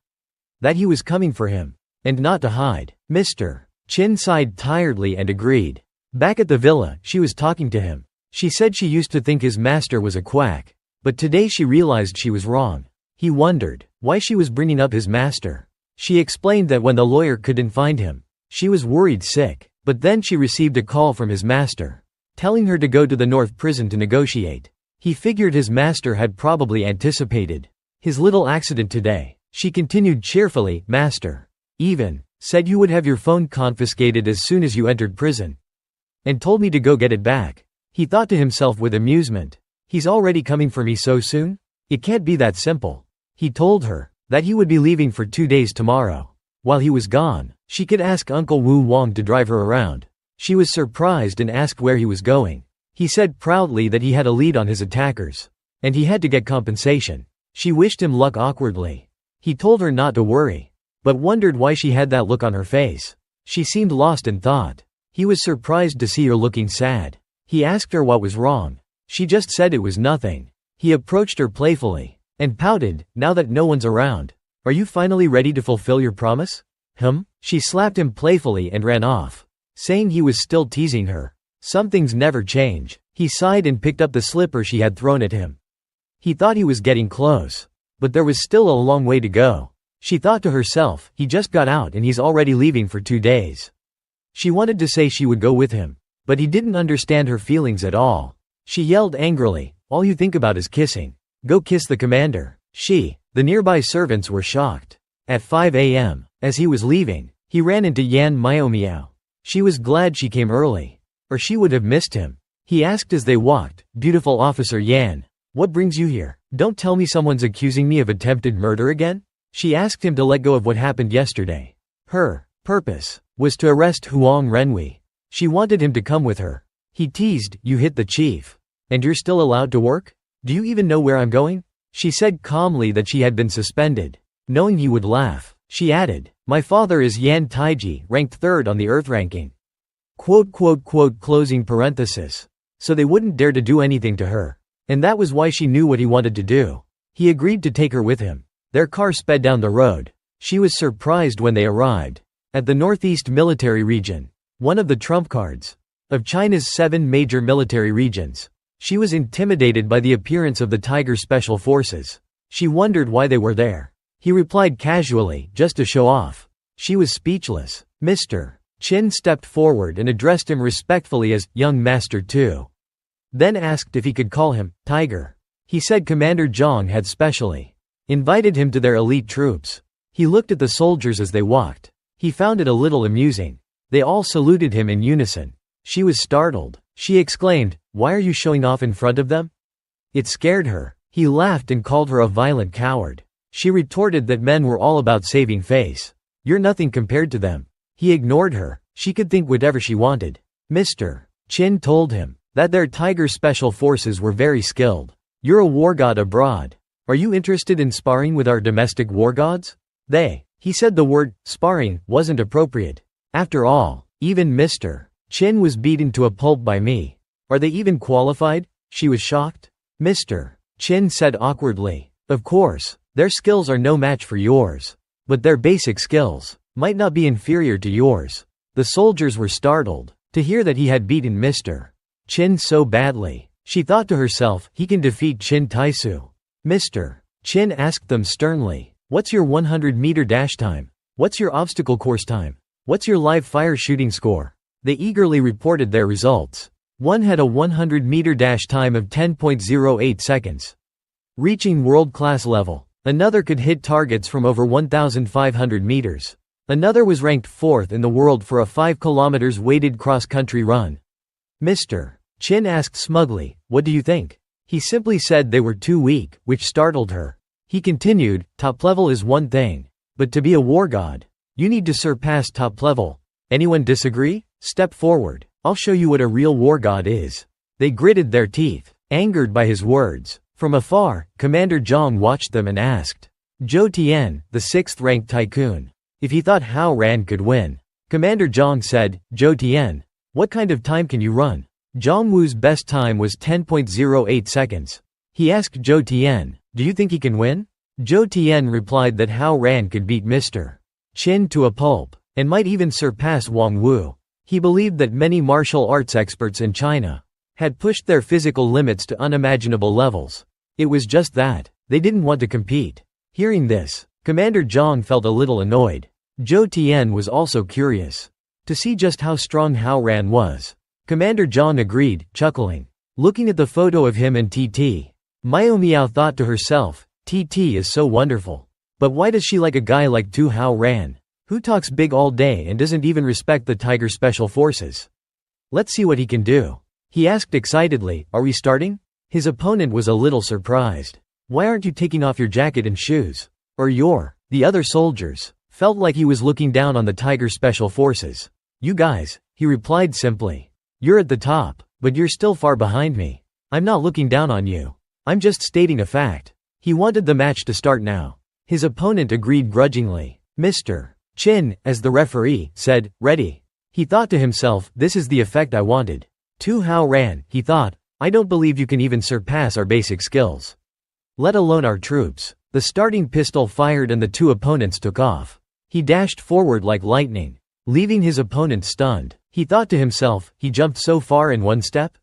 S1: that he was coming for him, and not to hide. Mr. Qin sighed tiredly and agreed. Back at the villa, she was talking to him. She said she used to think his master was a quack, but today she realized she was wrong. He wondered why she was bringing up his master. She explained that when the lawyer couldn't find him, she was worried sick, but then she received a call from his master, telling her to go to the North Prison to negotiate. He figured his master had probably anticipated his little accident today. She continued cheerfully, "Master even said you would have your phone confiscated as soon as you entered prison, and told me to go get it back." He thought to himself with amusement, he's already coming for me so soon? It can't be that simple. He told her that he would be leaving for 2 days tomorrow. While he was gone, she could ask Uncle Wu Wang to drive her around. She was surprised and asked where he was going. He said proudly that he had a lead on his attackers, and he had to get compensation. She wished him luck awkwardly. He told her not to worry, but wondered why she had that look on her face. She seemed lost in thought. He was surprised to see her looking sad. He asked her what was wrong. She just said it was nothing. He approached her playfully. and pouted, now that no one's around. Are you finally ready to fulfill your promise? She slapped him playfully and ran off, saying he was still teasing her. Some things never change. He sighed and picked up the slipper she had thrown at him. He thought he was getting close, but there was still a long way to go. She thought to herself, he just got out and he's already leaving for 2 days. She wanted to say she would go with him, but he didn't understand her feelings at all. She yelled angrily, all you think about is kissing. Go kiss the commander. The nearby servants were shocked. At 5 a.m., as he was leaving, he ran into Yan Miao. She was glad she came early, or she would have missed him. He asked as they walked, beautiful Officer Yan, what brings you here? Don't tell me someone's accusing me of attempted murder again? She asked him to let go of what happened yesterday. Her purpose was to arrest Huang Renwei. She wanted him to come with her. He teased, you hit the chief. And you're still allowed to work? Do you even know where I'm going? She said calmly that she had been suspended. Knowing he would laugh, she added, my father is Yan Taiji, ranked 3rd on the Earth ranking. Closing parenthesis. So they wouldn't dare to do anything to her. And that was why she knew what he wanted to do. He agreed to take her with him. Their car sped down the road. She was surprised when they arrived at the Northeast Military Region, one of the trump cards of China's 7 major military regions. She was intimidated by the appearance of the Tiger Special Forces. She wondered why they were there. He replied casually, just to show off. She was speechless. Mr. Qin stepped forward and addressed him respectfully as young Master 2. Then asked if he could call him Tiger. He said Commander Zhang had specially invited him to their elite troops. He looked at the soldiers as they walked. He found it a little amusing. They all saluted him in unison. She was startled. She exclaimed, why are you showing off in front of them? It scared her. He laughed and called her a violent coward. She retorted that men were all about saving face. You're nothing compared to them. He ignored her. She could think whatever she wanted. Mr. Qin told him that their Tiger Special Forces were very skilled. You're a war god abroad. Are you interested in sparring with our domestic war gods? He said the word sparring wasn't appropriate. After all, even Mr. Qin was beaten to a pulp by me. Are they even qualified? She was shocked. Mr. Qin said awkwardly, of course, their skills are no match for yours. But their basic skills might not be inferior to yours. The soldiers were startled to hear that he had beaten Mr. Qin so badly. She thought to herself, he can defeat Qin Taisu. Mr. Qin asked them sternly, what's your 100-meter dash time? What's your obstacle course time? What's your live fire shooting score? They eagerly reported their results. One had a 100-meter dash time of 10.08 seconds, reaching world-class level. Another could hit targets from over 1,500 meters. Another was ranked 4th in the world for a 5 kilometers weighted cross-country run. Mr. Qin asked smugly, what do you think? He simply said they were too weak, which startled her. He continued, top level is one thing, but to be a war god, you need to surpass top level. Anyone disagree? Step forward. I'll show you what a real war god is. They gritted their teeth, angered by his words. From afar, Commander Zhang watched them and asked Zhou Tian, the 6th-ranked tycoon, if he thought Hao Ran could win. Commander Zhang said, Zhou Tian, what kind of time can you run? Zhang Wu's best time was 10.08 seconds. He asked Zhou Tian, do you think he can win? Zhou Tian replied that Hao Ran could beat Mr. Qin to a pulp, and might even surpass Wang Wu. He believed that many martial arts experts in China had pushed their physical limits to unimaginable levels. It was just that they didn't want to compete. Hearing this, Commander Zhang felt a little annoyed. Zhou Tian was also curious to see just how strong Hao Ran was. Commander Zhang agreed, chuckling. Looking at the photo of him and TT, Miao thought to herself, TT is so wonderful. But why does she like a guy like Tu Hao Ran, who talks big all day and doesn't even respect the Tiger Special Forces? Let's see what he can do. He asked excitedly, are we starting? His opponent was a little surprised. Why aren't you taking off your jacket and shoes? The other soldiers felt like he was looking down on the Tiger Special Forces. You guys, he replied simply. You're at the top, but you're still far behind me. I'm not looking down on you. I'm just stating a fact. He wanted the match to start now. His opponent agreed grudgingly. Mr. Qin, as the referee, said, ready. He thought to himself, this is the effect I wanted. Tu Hao Ran, he thought, I don't believe you can even surpass our basic skills. let alone our troops. The starting pistol fired and the two opponents took off. He dashed forward like lightning, leaving his opponent stunned. He thought to himself, he jumped so far in one step?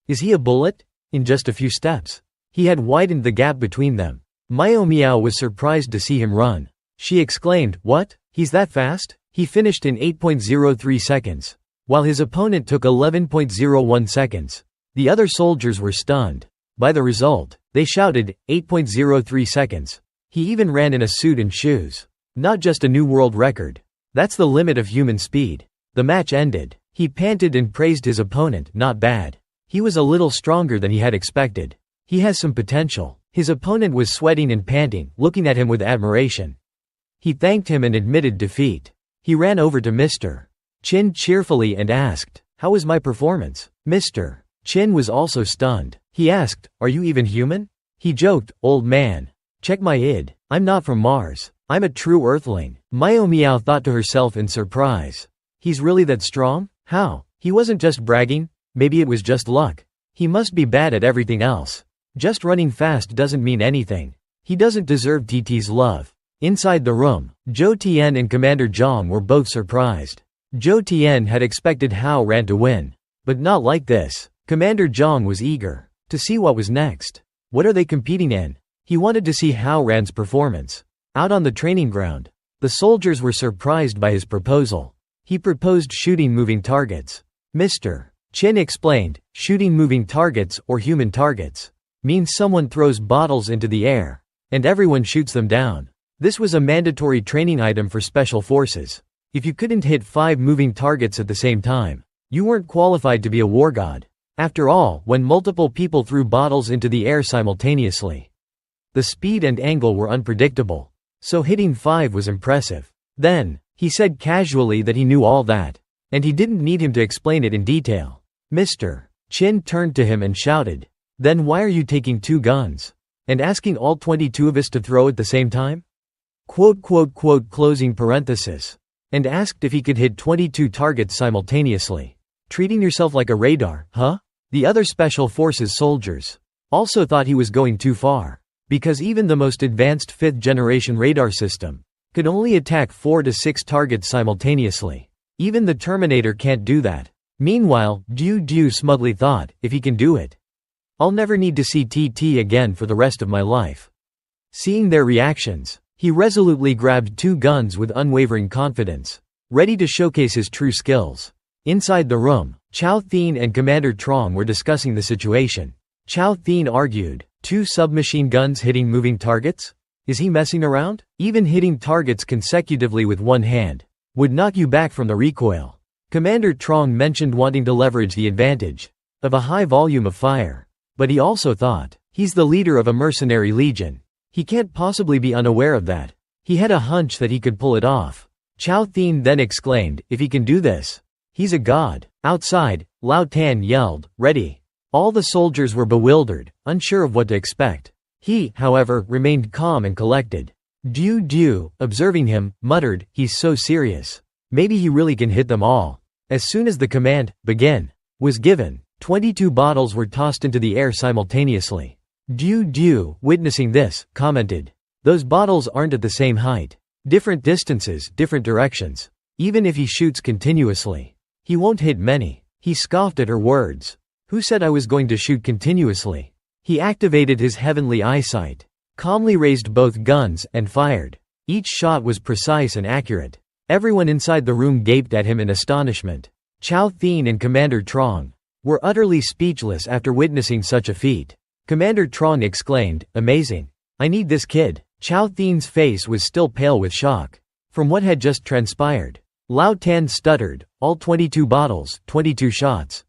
S1: Is he a bullet? In just a few steps. He had widened the gap between them. Miao Miao was surprised to see him run. She exclaimed, "What? He's that fast?" He finished in 8.03 seconds, while his opponent took 11.01 seconds. The other soldiers were stunned by the result. They shouted, 8.03 seconds. He even ran in a suit and shoes. Not just a new world record. That's the limit of human speed. The match ended. He panted and praised his opponent. Not bad. He was a little stronger than he had expected. He has some potential. His opponent was sweating and panting, looking at him with admiration. He thanked him and admitted defeat. He ran over to Mr. Chin cheerfully and asked, "How was my performance?" Mr. Chin was also stunned. He asked, "Are you even human?" He joked, "Old man. Check my id. I'm not from Mars. I'm a true Earthling." Miao Miao thought to herself in surprise. He's really that strong? How? He wasn't just bragging? Maybe it was just luck. He must be bad at everything else. Just running fast doesn't mean anything. He doesn't deserve TT's love. Inside the room, Zhou Tian and Commander Zhang were both surprised. Zhou Tian had expected Hao Ran to win. But not like this. Commander Zhang was eager to see what was next. What are they competing in? He wanted to see Hao Ran's performance. Out on the training ground, the soldiers were surprised by his proposal. He proposed shooting moving targets. Mr. Chin explained, shooting moving targets or human targets means someone throws bottles into the air, and everyone shoots them down. This was a mandatory training item for special forces. If you couldn't hit 5 moving targets at the same time, you weren't qualified to be a war god. After all, when multiple people threw bottles into the air simultaneously, the speed and angle were unpredictable, so hitting 5 was impressive. Then, he said casually that he knew all that, and he didn't need him to explain it in detail. Mr. Chin turned to him and shouted, "Then why are you taking 2 guns? And asking all 22 of us to throw at the same time?" Closing parenthesis. And asked if he could hit 22 targets simultaneously. Treating yourself like a radar, huh? The other special forces soldiers also thought he was going too far, because even the most advanced 5th generation radar system could only attack 4 to 6 targets simultaneously. Even the Terminator can't do that. Meanwhile, Du smugly thought, if he can do it, I'll never need to see TT again for the rest of my life. Seeing their reactions, he resolutely grabbed 2 guns with unwavering confidence, ready to showcase his true skills. Inside the room, Chao Thien and Commander Trong were discussing the situation. Chao Thien argued, 2 submachine guns hitting moving targets? Is he messing around? Even hitting targets consecutively with one hand would knock you back from the recoil. Commander Trong mentioned wanting to leverage the advantage of a high volume of fire. But he also thought, he's the leader of a mercenary legion. He can't possibly be unaware of that. He had a hunch that he could pull it off. Chao Thien then exclaimed, if he can do this, he's a god. Outside, Lao Tan yelled, ready. All the soldiers were bewildered, unsure of what to expect. He, however, remained calm and collected. Du, observing him, muttered, he's so serious. Maybe he really can hit them all. As soon as the command, begin, was given, 22 bottles were tossed into the air simultaneously. Du, witnessing this, commented, those bottles aren't at the same height. Different distances, different directions. Even if he shoots continuously, he won't hit many. He scoffed at her words. Who said I was going to shoot continuously? He activated his heavenly eyesight, calmly raised both guns, and fired. Each shot was precise and accurate. Everyone inside the room gaped at him in astonishment. Chao Thien and Commander Trong were utterly speechless after witnessing such a feat. Commander Trong exclaimed, amazing. I need this kid. Chao Thien's face was still pale with shock from what had just transpired. Lao Tan stuttered, all 22 bottles, 22 shots.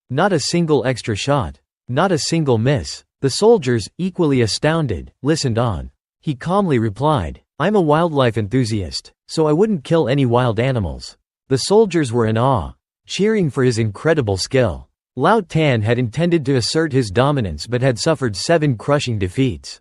S1: Not a single extra shot. Not a single miss. The soldiers, equally astounded, listened on. He calmly replied, I'm a wildlife enthusiast, so I wouldn't kill any wild animals. The soldiers were in awe, cheering for his incredible skill. Lao Tan had intended to assert his dominance but had suffered 7 crushing defeats.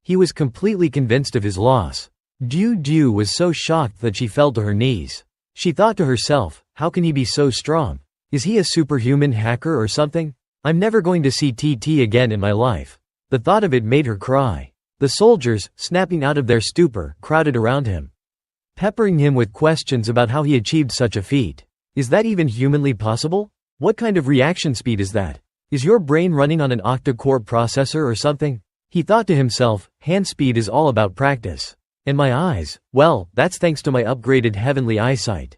S1: He was completely convinced of his loss. Du was so shocked that she fell to her knees. She thought to herself, how can he be so strong? Is he a superhuman hacker or something? I'm never going to see TT again in my life. The The thought of it made her cry. The soldiers, snapping out of their stupor, crowded around him, peppering him with questions about how he achieved such a feat. Is that even humanly possible? What kind of reaction speed is that? Is your brain running on an octa-core processor or something? He thought to himself, hand speed is all about practice. And my eyes, well, that's thanks to my upgraded heavenly eyesight.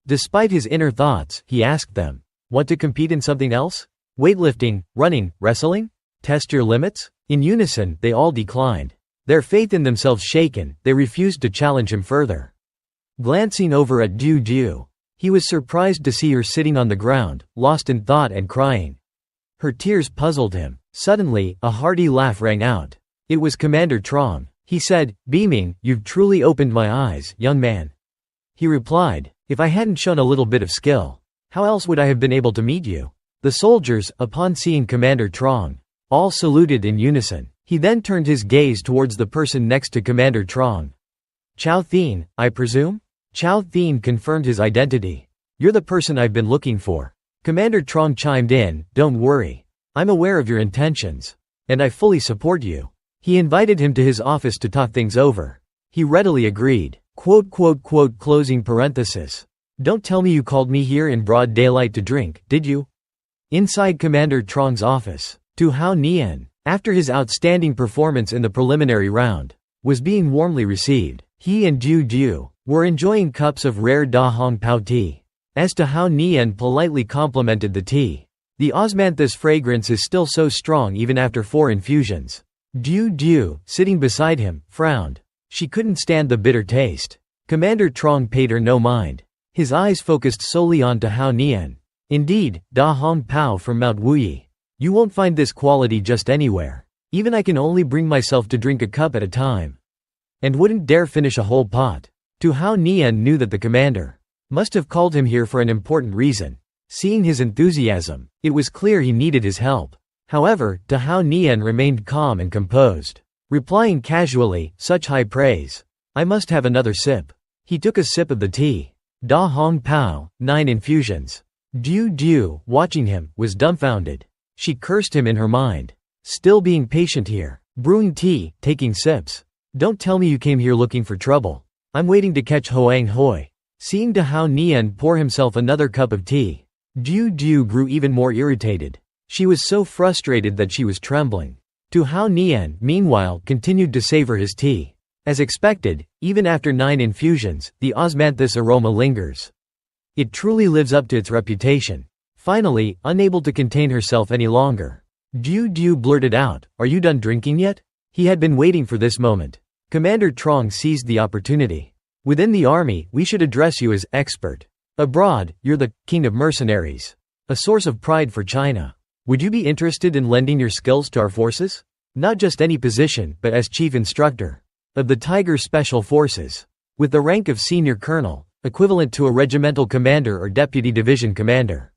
S1: Despite his inner thoughts, he asked them, want to compete in something else? Weightlifting, running, wrestling? Test your limits? In unison, they all declined. Their faith in themselves shaken, they refused to challenge him further. Glancing over at Ju, he was surprised to see her sitting on the ground, lost in thought and crying. Her tears puzzled him. Suddenly, a hearty laugh rang out. It was Commander Trong. He said, beaming, you've truly opened my eyes, young man. He replied, if I hadn't shown a little bit of skill, how else would I have been able to meet you? The soldiers, upon seeing Commander Trong, all saluted in unison. He then turned his gaze towards the person next to Commander Trong. Chao Thien, I presume? Chao Thien confirmed his identity. You're the person I've been looking for. Commander Trong chimed in, don't worry. I'm aware of your intentions. And I fully support you. He invited him to his office to talk things over. He readily agreed. Closing parenthesis. Don't tell me you called me here in broad daylight to drink, did you? Inside Commander Trong's office, Tu Hao Nian, after his outstanding performance in the preliminary round, was being warmly received. He and Ju were enjoying cups of rare Da Hong Pao tea. As to Hao Nian politely complimented the tea. The osmanthus fragrance is still so strong even after 4 infusions. Ju, sitting beside him, frowned. She couldn't stand the bitter taste. Commander Trong paid her no mind. His eyes focused solely on to Hao Nian. Indeed, Da Hong Pao from Mount Wuyi. You won't find this quality just anywhere. Even I can only bring myself to drink a cup at a time. And wouldn't dare finish a whole pot. Tu Hao Nian knew that the commander must have called him here for an important reason. Seeing his enthusiasm, it was clear he needed his help. However, Tu Hao Nian remained calm and composed, replying casually, such high praise. I must have another sip. He took a sip of the tea. Da Hong Pao, 9 infusions. Ju, watching him, was dumbfounded. She cursed him in her mind. Still being patient here. Brewing tea, taking sips. Don't tell me you came here looking for trouble. I'm waiting to catch Hoang Hoi. Seeing Tu Hao Nian pour himself another cup of tea, Ju grew even more irritated. She was so frustrated that she was trembling. Tu Hao Nian, meanwhile, continued to savor his tea. As expected, even after 9 infusions, the osmanthus aroma lingers. It truly lives up to its reputation. Finally, unable to contain herself any longer, Ju blurted out, are you done drinking yet? He had been waiting for this moment. Commander Trong seized the opportunity. Within the army, we should address you as expert. Abroad, you're the king of mercenaries. A source of pride for China. Would you be interested in lending your skills to our forces? Not just any position, but as chief instructor of the Tiger Special Forces, with the rank of senior colonel, equivalent to a regimental commander or deputy division commander.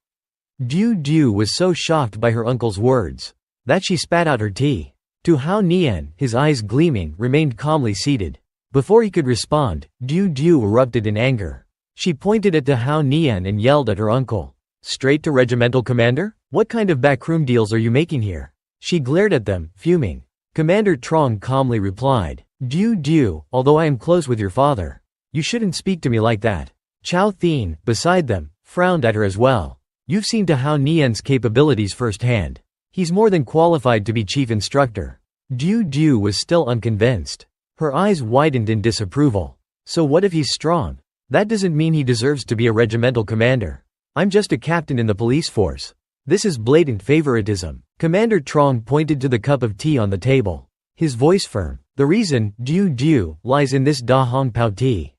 S1: Ju was so shocked by her uncle's words that she spat out her tea. Tu Hao Nian, his eyes gleaming, remained calmly seated. Before he could respond, Ju erupted in anger. She pointed at Tu Hao Nian and yelled at her uncle. Straight to regimental commander? What kind of backroom deals are you making here? She glared at them, fuming. Commander Trong calmly replied, Ju, although I am close with your father, you shouldn't speak to me like that. Chao Thien, beside them, frowned at her as well. You've seen Tu Hao Nian's capabilities firsthand. He's more than qualified to be chief instructor. Ju was still unconvinced. Her eyes widened in disapproval. So what if he's strong? That doesn't mean he deserves to be a regimental commander. I'm just a captain in the police force. This is blatant favoritism. Commander Trong pointed to the cup of tea on the table. His voice firm. The reason, Ju, lies in this Da Hong Pao tea.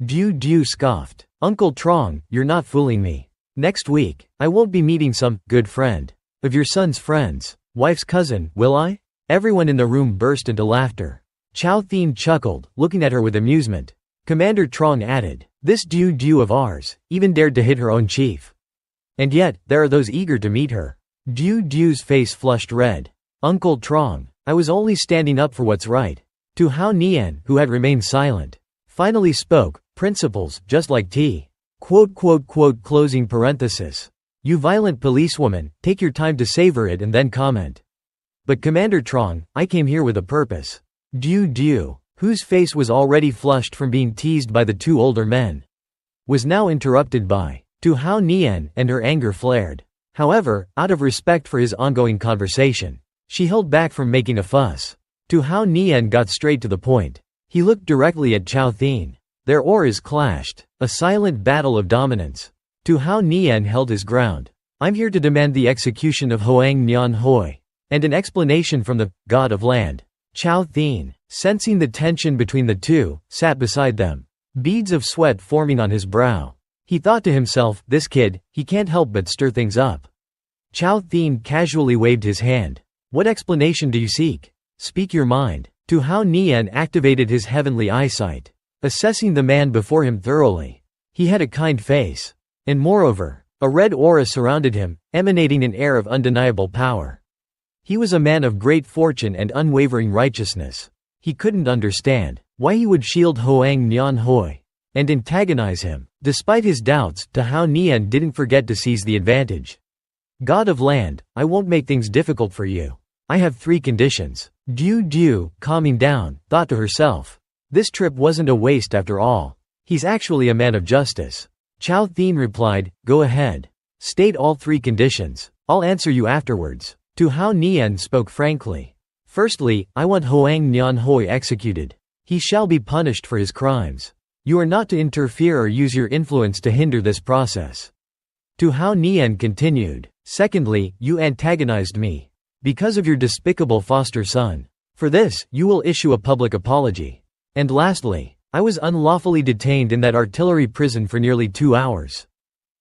S1: Ju scoffed. Uncle Trong, you're not fooling me. Next week, I won't be meeting some good friend of your son's friends, wife's cousin, will I? Everyone in the room burst into laughter. Chao Thien chuckled, looking at her with amusement. Commander Trong added, this Ju of ours, even dared to hit her own chief. And yet, there are those eager to meet her. Ju's face flushed red. Uncle Trong, I was only standing up for what's right. Tu Hao Nian, who had remained silent, finally spoke, principles, just like tea. Closing parenthesis. You violent policewoman, take your time to savor it and then comment. But Commander Trong, I came here with a purpose. Du, whose face was already flushed from being teased by the two older men, was now interrupted by Tu Hao Nian, and her anger flared. However, out of respect for his ongoing conversation, she held back from making a fuss. Tu Hao Nian got straight to the point. He looked directly at Chao Thien. Their auras clashed, a silent battle of dominance. Tu Hao Nian held his ground. I'm here to demand the execution of Hoang Nian Hoi, and an explanation from the God of Land. Chao Thien, sensing the tension between the two, sat beside them, beads of sweat forming on his brow. He thought to himself, this kid, he can't help but stir things up. Chao Thien casually waved his hand. What explanation do you seek? Speak your mind. Tu Hao Nian activated his heavenly eyesight, assessing the man before him thoroughly. He had a kind face, and moreover, a red aura surrounded him, emanating an air of undeniable power. He was a man of great fortune and unwavering righteousness. He couldn't understand why he would shield Hoang Nian Hoi and antagonize him. Despite his doubts, Tu Hao Nian didn't forget to seize the advantage. God of Land, I won't make things difficult for you. I have 3 conditions. Du, calming down, thought to herself. This trip wasn't a waste after all. He's actually a man of justice. Chao Thien replied, go ahead. State all 3 conditions. I'll answer you afterwards. Tu Hao Nian spoke frankly. Firstly, I want Hoang Nian Hoi executed. He shall be punished for his crimes. You are not to interfere or use your influence to hinder this process. Tu Hao Nian continued. Secondly, you antagonized me because of your despicable foster son. For this, you will issue a public apology. And lastly, I was unlawfully detained in that artillery prison for nearly 2 hours.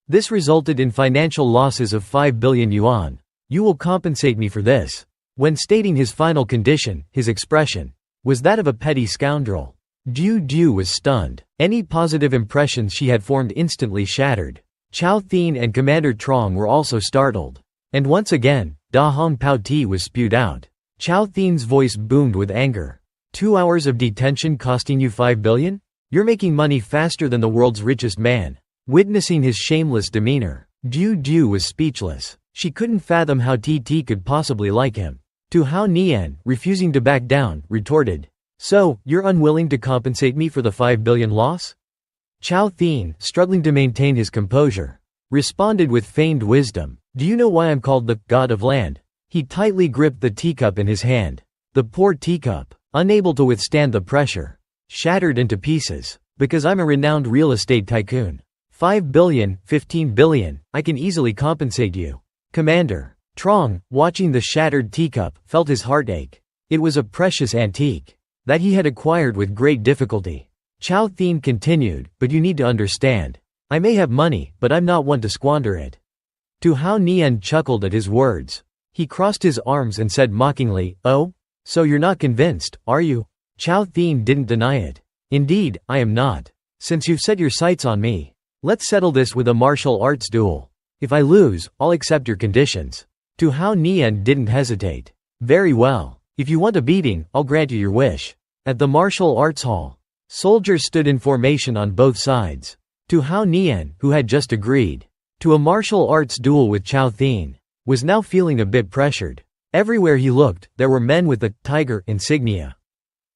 S1: This resulted in financial losses of 5 billion yuan. You will compensate me for this. When stating his final condition, his expression was that of a petty scoundrel. Du was stunned. Any positive impressions she had formed instantly shattered. Chao Thien and Commander Trong were also startled. And once again, Da Hong Pao Ti was spewed out. Chao Thien's voice boomed with anger. 2 hours of detention costing you 5 billion? You're making money faster than the world's richest man. Witnessing his shameless demeanor, Du was speechless. She couldn't fathom how TT could possibly like him. Tu Hao Nian, refusing to back down, retorted. So, you're unwilling to compensate me for the 5 billion loss? Chao Thien, struggling to maintain his composure, responded with feigned wisdom. Do you know why I'm called the God of Land? He tightly gripped the teacup in his hand. The poor teacup, unable to withstand the pressure, shattered into pieces. Because I'm a renowned real estate tycoon. 5 billion, 15 billion, I can easily compensate you. Commander Trong, watching the shattered teacup, felt his heart ache. It was a precious antique that he had acquired with great difficulty. Chao Thien continued, but you need to understand. I may have money, but I'm not one to squander it. Tu Hao Nian chuckled at his words. He crossed his arms and said mockingly, oh? So you're not convinced, are you? Chao Thien didn't deny it. Indeed, I am not. Since you've set your sights on me, let's settle this with a martial arts duel. If I lose, I'll accept your conditions. Tu Hao Nian didn't hesitate. Very well. If you want a beating, I'll grant you your wish. At the martial arts hall, soldiers stood in formation on both sides. Tu Hao Nian, who had just agreed to a martial arts duel with Chao Thien, was now feeling a bit pressured. Everywhere he looked, there were men with the tiger insignia.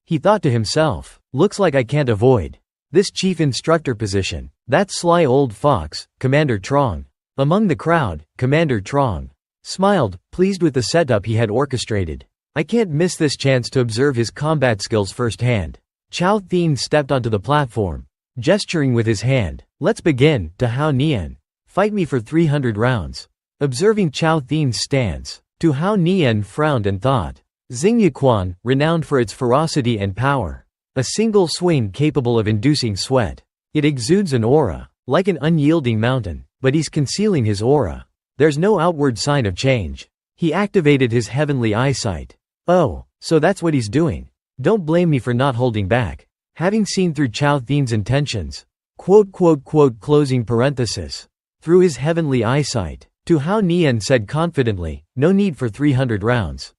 S1: He thought to himself, looks like I can't avoid this chief instructor position. That sly old fox, Commander Trong. Among the crowd, Commander Trong smiled, pleased with the setup he had orchestrated. I can't miss this chance to observe his combat skills firsthand. Chao Thien stepped onto the platform, gesturing with his hand. Let's begin, Tu Hao Nian. Fight me for 300 rounds. Observing Chao Thien's stance, Tu Hao Nian frowned and thought. Xingyiquan, renowned for its ferocity and power. A single swing capable of inducing sweat. It exudes an aura, like an unyielding mountain, but he's concealing his aura. There's no outward sign of change. He activated his heavenly eyesight. Oh, so that's what he's doing. Don't blame me for not holding back. Having seen through Chao Thien's intentions, closing parenthesis, through his heavenly eyesight, Tu Hao Nian said confidently, no need for 300 rounds.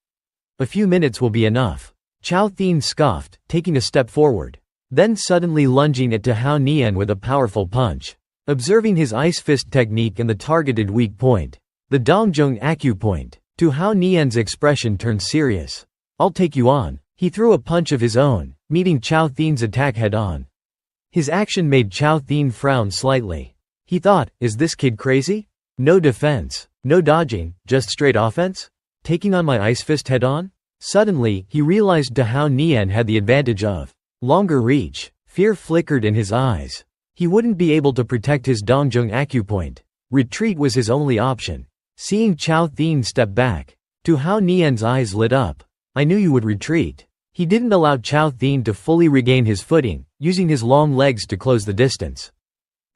S1: A few minutes will be enough. Chao Thien scoffed, taking a step forward, then suddenly lunging at Tu Hao Nian with a powerful punch. Observing his ice fist technique and the targeted weak point, the Dongjong acupoint, Tu Hao Nian's expression turned serious. I'll take you on. He threw a punch of his own, meeting Chao Thin's attack head-on. His action made Chao Thin frown slightly. He thought, is this kid crazy? No defense, no dodging, just straight offense? Taking on my ice fist head-on? Suddenly, he realized Tu Hao Nian had the advantage of longer reach. Fear flickered in his eyes. He wouldn't be able to protect his Dongjong acupoint. Retreat was his only option. Seeing Chao Thin step back, Tu Hao Nian's eyes lit up. I knew you would retreat. He didn't allow Chao Thin to fully regain his footing, using his long legs to close the distance.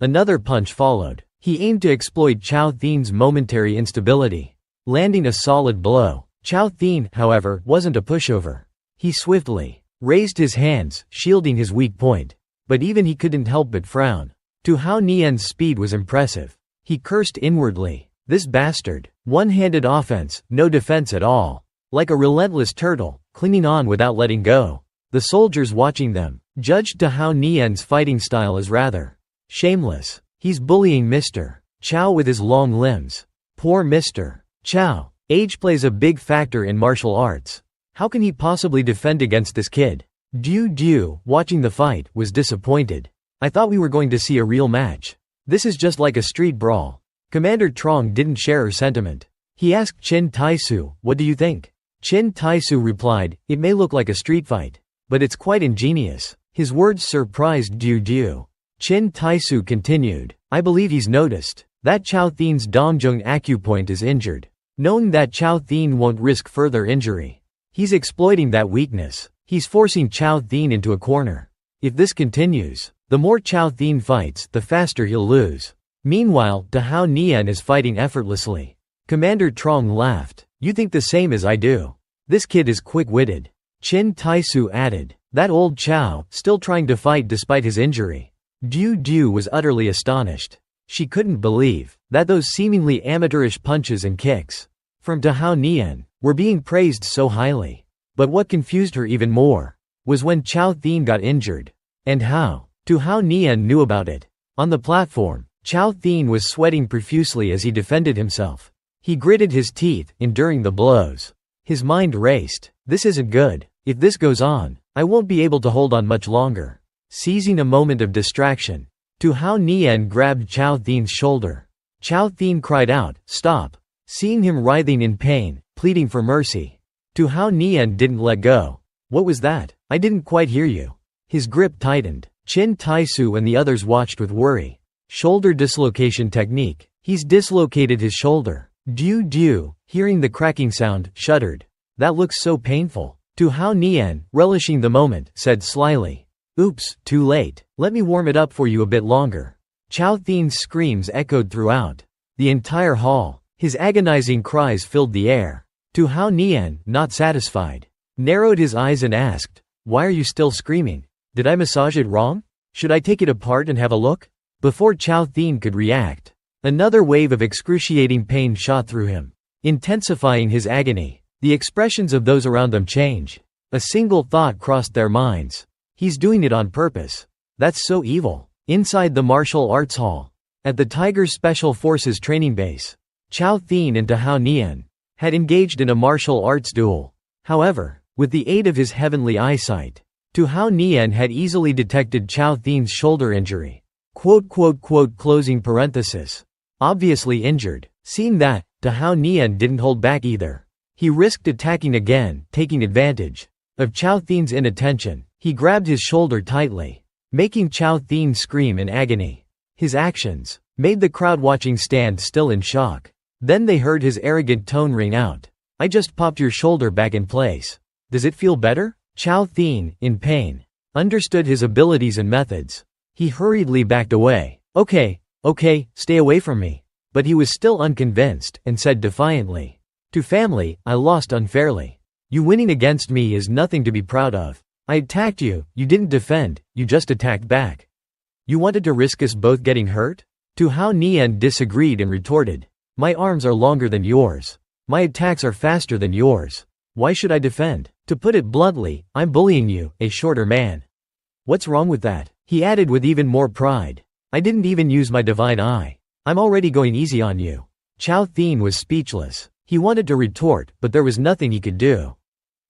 S1: Another punch followed. He aimed to exploit Chao Thin's momentary instability, landing a solid blow. Chao Thin, however, wasn't a pushover. He swiftly raised his hands, shielding his weak point. But even he couldn't help but frown. Tu Hao Nian's speed was impressive. He cursed inwardly. This bastard. One-handed offense, no defense at all. Like a relentless turtle, clinging on without letting go. The soldiers watching them judged Tu Hao Nian's fighting style as rather shameless. He's bullying Mr. Chao with his long limbs. Poor Mr. Chao. Age plays a big factor in martial arts. How can he possibly defend against this kid? Du, watching the fight, was disappointed. I thought we were going to see a real match. This is just like a street brawl. Commander Trong didn't share her sentiment. He asked Qin Taisu, what do you think? Qin Taisu replied, it may look like a street fight, but it's quite ingenious. His words surprised Du. Qin Taisu continued, I believe he's noticed that Chao Thin's Dongjong acupoint is injured. Knowing that Chao Thin won't risk further injury, he's exploiting that weakness. He's forcing Chao Thin into a corner. If this continues, the more Chao Thin fights, the faster he'll lose. Meanwhile, Tu Hao Nian is fighting effortlessly. Commander Trong laughed. You think the same as I do. This kid is quick-witted. Qin Taisu added. That old Chao, still trying to fight despite his injury. Du was utterly astonished. She couldn't believe that those seemingly amateurish punches and kicks from Tu Hao Nian were being praised so highly. But what confused her even more was when Chao Thin got injured, and how Tu Hao Nian knew about it. On the platform, Chao Thin was sweating profusely as he defended himself. He gritted his teeth, enduring the blows. His mind raced. This isn't good. If this goes on, I won't be able to hold on much longer. Seizing a moment of distraction, Tu Hao Nian grabbed Chao Thin's shoulder. Chao Thin cried out, stop. Seeing him writhing in pain, pleading for mercy, Tu Hao Nian didn't let go. What was that? I didn't quite hear you. His grip tightened. Qin Taisu and the others watched with worry. Shoulder dislocation technique. He's dislocated his shoulder. Du, hearing the cracking sound, shuddered. That looks so painful. Tu Hao Nian, relishing the moment, said slyly. Oops, too late. Let me warm it up for you a bit longer. Chao Thin's screams echoed throughout the entire hall. His agonizing cries filled the air. Tu Hao Nian, not satisfied, narrowed his eyes and asked, why are you still screaming? Did I massage it wrong? Should I take it apart and have a look? Before Chao Thin could react, another wave of excruciating pain shot through him, intensifying his agony. The expressions of those around them changed. A single thought crossed their minds. He's doing it on purpose. That's so evil. Inside the martial arts hall, at the Tiger Special Forces training base, Chao Thin and Tu Hao Nian had engaged in a martial arts duel. However, with the aid of his heavenly eyesight, Tu Hao Nian had easily detected Chao Thin's shoulder injury. Closing parenthesis. Obviously injured. Seeing that, Tu Hao Nian didn't hold back either. He risked attacking again, taking advantage of Chao Thin's inattention. He grabbed his shoulder tightly, making Chao Thin scream in agony. His actions made the crowd watching stand still in shock. Then they heard his arrogant tone ring out. I just popped your shoulder back in place. Does it feel better? Chao Thin, in pain, understood his abilities and methods. He hurriedly backed away. Okay, stay away from me. But he was still unconvinced, and said defiantly, to family, I lost unfairly. You winning against me is nothing to be proud of. I attacked you, you didn't defend, you just attacked back. You wanted to risk us both getting hurt? Tu Hao Nian disagreed and retorted. My arms are longer than yours. My attacks are faster than yours. Why should I defend? To put it bluntly, I'm bullying you, a shorter man. What's wrong with that? He added with even more pride. I didn't even use my divine eye. I'm already going easy on you. Chao Thin was speechless. He wanted to retort, but there was nothing he could do.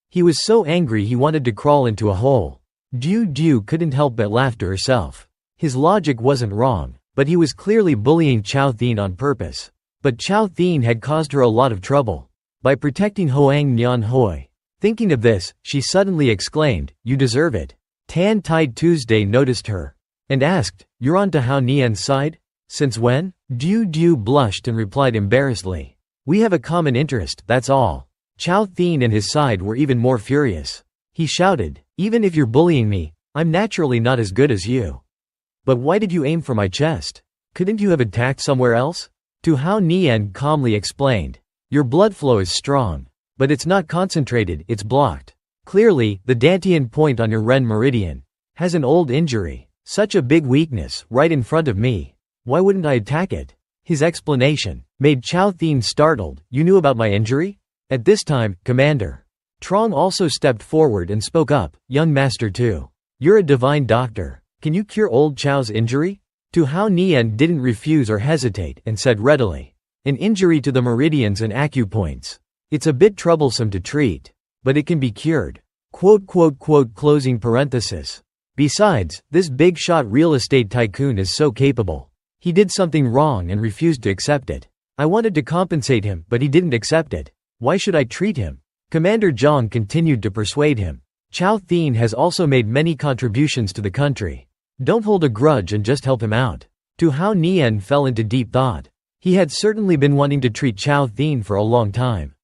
S1: He was so angry he wanted to crawl into a hole. Ju couldn't help but laugh to herself. His logic wasn't wrong, but he was clearly bullying Chao Thin on purpose. But Chao Thin had caused her a lot of trouble by protecting Hoang Nhan Hoi. Thinking of this, she suddenly exclaimed, "You deserve it." Tan Tide Tuesday noticed her and asked, "You're on to Hao Nian's side? Since when?" Ju blushed and replied embarrassedly, "We have a common interest, that's all." Chao Thin and his side were even more furious. He shouted, "Even if you're bullying me, I'm naturally not as good as you. But why did you aim for my chest? Couldn't you have attacked somewhere else?" To Hao Nian calmly explained, "Your blood flow is strong. But it's not concentrated, it's blocked. Clearly, the Dantian point on your Ren meridian has an old injury. Such a big weakness, right in front of me. Why wouldn't I attack it?" His explanation made Chao Thin startled. "You knew about my injury?" At this time, Commander Trong also stepped forward and spoke up, "Young Master Tu, you're a divine doctor. Can you cure old Chao's injury?" Tu Hao Nian didn't refuse or hesitate and said readily, "An injury to the meridians and acupoints. It's a bit troublesome to treat, but it can be cured." Closing parenthesis. Besides, this big-shot real estate tycoon is so capable. He did something wrong and refused to accept it. I wanted to compensate him, but he didn't accept it. Why should I treat him? Commander Zhang continued to persuade him. Chao Thin has also made many contributions to the country. Don't hold a grudge and just help him out. Tu Hao Nian fell into deep thought. He had certainly been wanting to treat Chao Thin for a long time.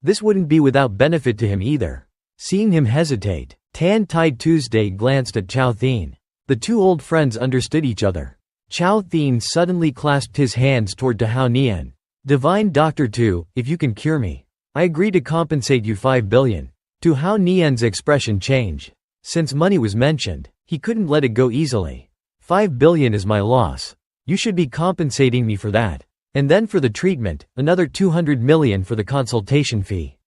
S1: This wouldn't be without benefit to him either. Seeing him hesitate, Tan Tide Tuesday glanced at Chao Thin. The two old friends understood each other. Chao Thin suddenly clasped his hands toward Tu Hao Nian. "Divine Doctor Tu, if you can cure me, I agree to compensate you 5 billion. Tu Hao Nian's expression changed. Since money was mentioned, he couldn't let it go easily. 5 billion is my loss. You should be compensating me for that. And then for the treatment, another 200 million for the consultation fee."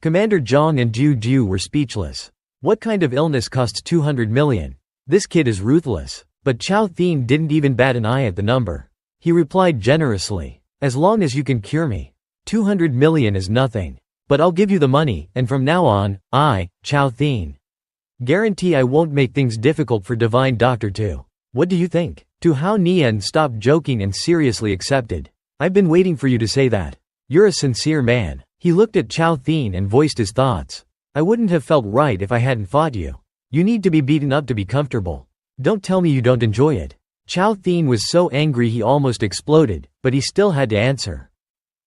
S1: Commander Zhang and Ju were speechless. What kind of illness costs 200 million? This kid is ruthless. But Chao Thin didn't even bat an eye at the number. He replied generously, "As long as you can cure me. 200 million is nothing. But I'll give you the money, and from now on, I, Chao Thin, guarantee I won't make things difficult for Divine Doctor Tu. What do you think?" Tu Hao Nian stopped joking and seriously accepted. "I've been waiting for you to say that. You're a sincere man." He looked at Chao Thin and voiced his thoughts. "I wouldn't have felt right if I hadn't fought you. You need to be beaten up to be comfortable. Don't tell me you don't enjoy it." Chao Thin was so angry he almost exploded, but he still had to answer.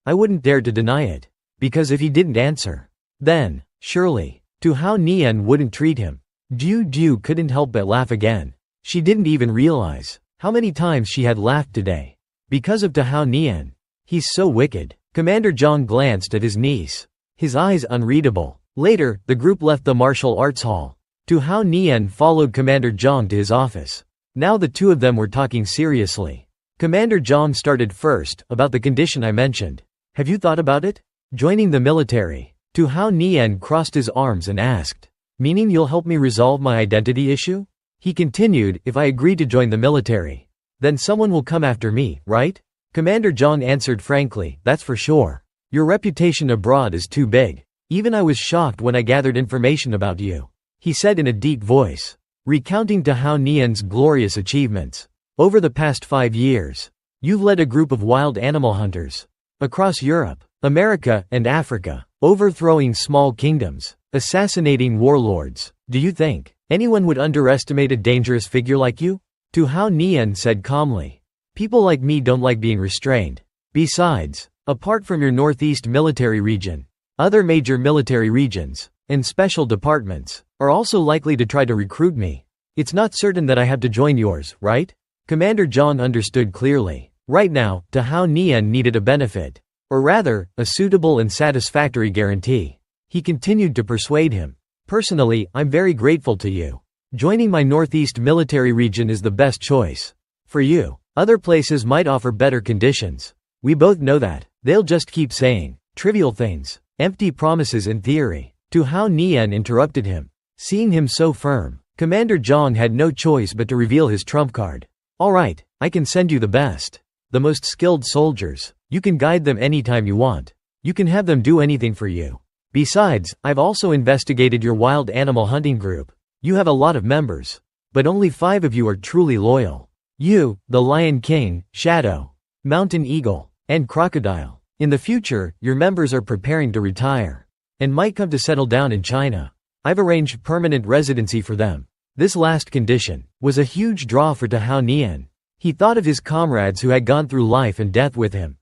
S1: I wouldn't dare to deny it. Because if he didn't answer, then, surely, Tu Hao Nian wouldn't treat him. Ju couldn't help but laugh again. She didn't even realize how many times she had laughed today. Because of Tu Hao Nian. He's so wicked. Commander Zhang glanced at his niece. His eyes unreadable. Later, the group left the martial arts hall. Tu Hao Nian followed Commander Zhang to his office. Now the two of them were talking seriously. Commander Zhang started first, about the condition I mentioned. "Have you thought about it? Joining the military?" Tu Hao Nian crossed his arms and asked, "Meaning you'll help me resolve my identity issue?" He continued, "If I agree to join the military, then someone will come after me, right?" Commander Zhang answered frankly, "That's for sure. Your reputation abroad is too big. Even I was shocked when I gathered information about you," he said in a deep voice, recounting Tu Hao Nian's glorious achievements. "Over the past 5 years, you've led a group of wild animal hunters across Europe, America, and Africa, overthrowing small kingdoms, assassinating warlords. Do you think anyone would underestimate a dangerous figure like you?" Tu Hao Nian said calmly, "People like me don't like being restrained. Besides, apart from your Northeast military region, other major military regions and special departments are also likely to try to recruit me. It's not certain that I have to join yours, right?" Commander Zhang understood clearly. Right now, Tu Hao Nian needed a benefit, or rather, a suitable and satisfactory guarantee. He continued to persuade him. "Personally, I'm very grateful to you. Joining my Northeast military region is the best choice for you. Other places might offer better conditions. We both know that. They'll just keep saying trivial things, empty promises in theory." Tu Hao Nian interrupted him. Seeing him so firm, Commander Zhang had no choice but to reveal his trump card. "All right, I can send you the best, the most skilled soldiers. You can guide them anytime you want. You can have them do anything for you. Besides, I've also investigated your wild animal hunting group. You have a lot of members. But only 5 of you are truly loyal. You, the Lion King, Shadow, Mountain Eagle, and Crocodile. In the future, your members are preparing to retire and might come to settle down in China. I've arranged permanent residency for them. This last condition was a huge draw for Tao Nian. He thought of his comrades who had gone through life and death with him.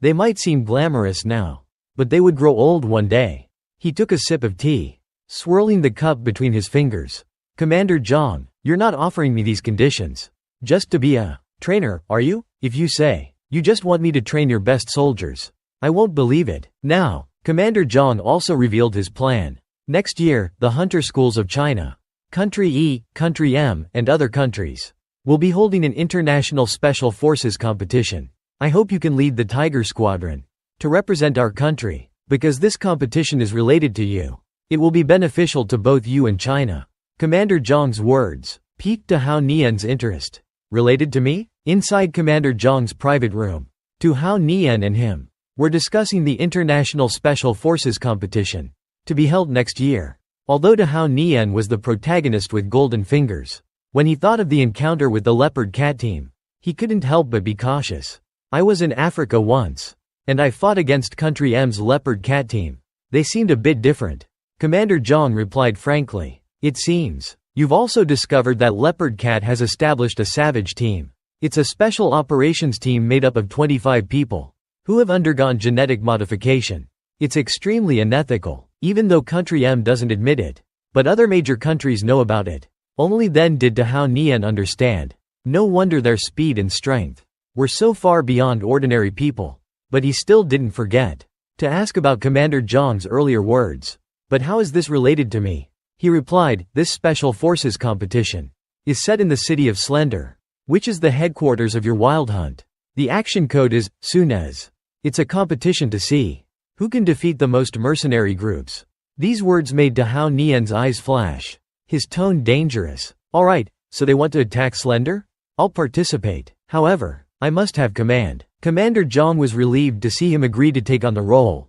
S1: They might seem glamorous now, but they would grow old one day. He took a sip of tea, swirling the cup between his fingers. Commander Zhang, you're not offering me these conditions just to be a trainer, are you? If you say you just want me to train your best soldiers, I won't believe it. Now, Commander Zhang also revealed his plan. Next year, the hunter schools of China, Country E, Country M, and other countries will be holding an international special forces competition. I hope you can lead the Tiger Squadron to represent our country, because this competition is related to you. It will be beneficial to both you and China. Commander Zhang's words piqued Tao Nian's interest. Related to me? Inside Commander Zhang's private room, Tao Nian and him were discussing the International Special Forces competition to be held next year. Although Tao Nian was the protagonist with golden fingers, when he thought of the encounter with the leopard cat team, he couldn't help but be cautious. I was in Africa once, and I fought against Country M's leopard cat team. They seemed a bit different. Commander Zhang replied frankly. It seems you've also discovered that Leopard Cat has established a savage team. It's a special operations team made up of 25 people who have undergone genetic modification. It's extremely unethical, even though Country M doesn't admit it. But other major countries know about it. Only then did Tao Nian understand. No wonder their speed and strength were so far beyond ordinary people. But he still didn't forget to ask about Commander Zhang's earlier words. But how is this related to me? He replied, this special forces competition is set in the city of Slender, which is the headquarters of your wild hunt. The action code is Sunez. It's a competition to see who can defeat the most mercenary groups. These words made Tao Nian's eyes flash, his tone dangerous. Alright, so they want to attack Slender? I'll participate. However, I must have command. Commander Zhang was relieved to see him agree to take on the role,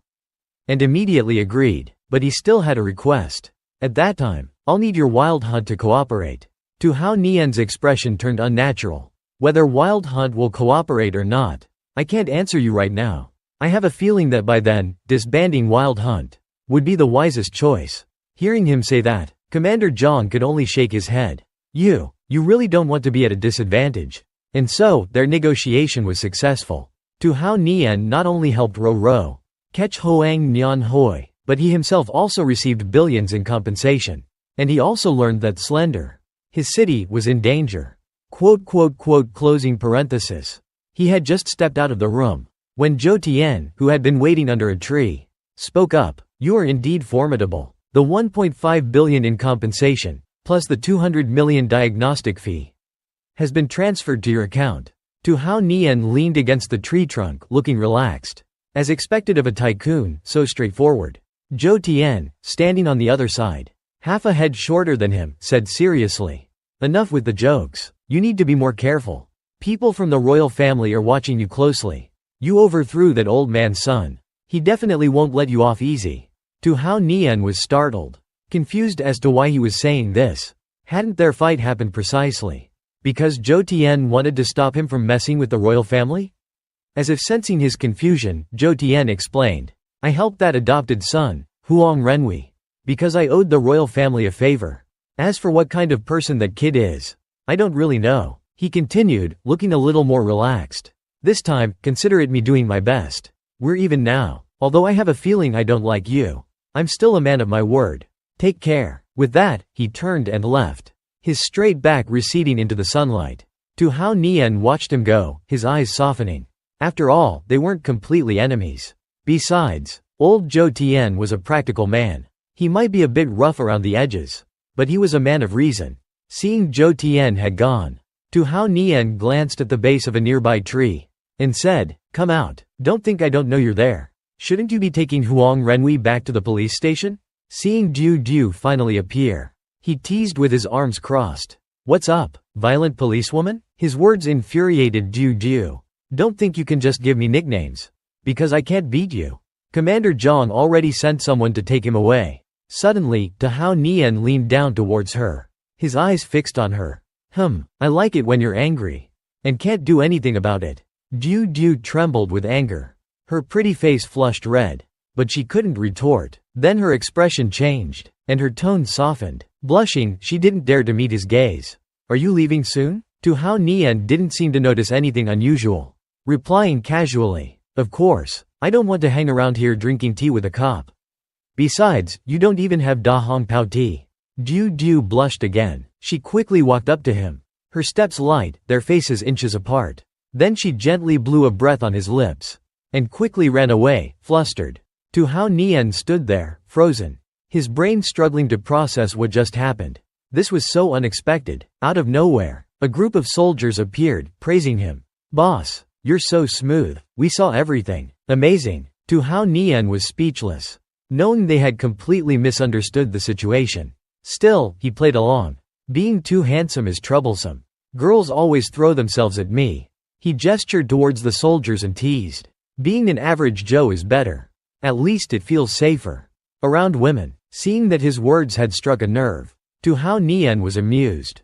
S1: and immediately agreed, but he still had a request. At that time, I'll need your wild hunt to cooperate. Tao Nian's expression turned unnatural. Whether Wild Hunt will cooperate or not, I can't answer you right now. I have a feeling that by then, disbanding Wild Hunt would be the wisest choice. Hearing him say that, Commander Zhang could only shake his head. You really don't want to be at a disadvantage. And so, their negotiation was successful. Tao Nian not only helped Ro catch Hoang Nian Hoi, but he himself also received billions in compensation. And he also learned that Slender, his city, was in danger. Closing parenthesis. He had just stepped out of the room when Zhou Tian, who had been waiting under a tree, spoke up. You are indeed formidable. The 1.5 billion in compensation, plus the 200 million diagnostic fee, has been transferred to your account. Tao Nian leaned against the tree trunk, looking relaxed. As expected of a tycoon, so straightforward. Zhou Tian, standing on the other side, half a head shorter than him, said seriously. Enough with the jokes. You need to be more careful. People from the royal family are watching you closely. You overthrew that old man's son. He definitely won't let you off easy. Tao Nian was startled, confused as to why he was saying this. Hadn't their fight happened precisely because Zhou Tian wanted to stop him from messing with the royal family? As if sensing his confusion, Zhou Tian explained. I helped that adopted son, Huang Renhui, because I owed the royal family a favor. As for what kind of person that kid is, I don't really know. He continued, looking a little more relaxed. This time, consider it me doing my best. We're even now. Although I have a feeling I don't like you, I'm still a man of my word. Take care. With that, he turned and left, his straight back receding into the sunlight. Tao Nian watched him go, his eyes softening. After all, they weren't completely enemies. Besides, old Zhou Tian was a practical man. He might be a bit rough around the edges, but he was a man of reason. Seeing Zhou Tian had gone, Tao Nian glanced at the base of a nearby tree and said, come out. Don't think I don't know you're there. Shouldn't you be taking Huang Renhui back to the police station? Seeing Du finally appear, he teased with his arms crossed. What's up, violent policewoman? His words infuriated Du. Don't think you can just give me nicknames. Because I can't beat you. Commander Zhang already sent someone to take him away. Suddenly, Dahao Nian leaned down towards her. His eyes fixed on her. I like it when you're angry. And can't do anything about it. Du trembled with anger. Her pretty face flushed red. But she couldn't retort. Then her expression changed, and her tone softened. Blushing, she didn't dare to meet his gaze. Are you leaving soon? Dahao Nian didn't seem to notice anything unusual. Replying casually, of course, I don't want to hang around here drinking tea with a cop. Besides, you don't even have Da Hong Pao tea. Du blushed again. She quickly walked up to him. Her steps light, their faces inches apart. Then she gently blew a breath on his lips. And quickly ran away, flustered. Dahao Nian stood there, frozen. His brain struggling to process what just happened. This was so unexpected. Out of nowhere, a group of soldiers appeared, praising him. Boss, you're so smooth. We saw everything. Amazing. Dahao Nian was speechless. Knowing they had completely misunderstood the situation. Still, he played along. Being too handsome is troublesome. Girls always throw themselves at me. He gestured towards the soldiers and teased. Being an average Joe is better. At least it feels safer. Around women. Seeing that his words had struck a nerve. Dahao Nian was amused.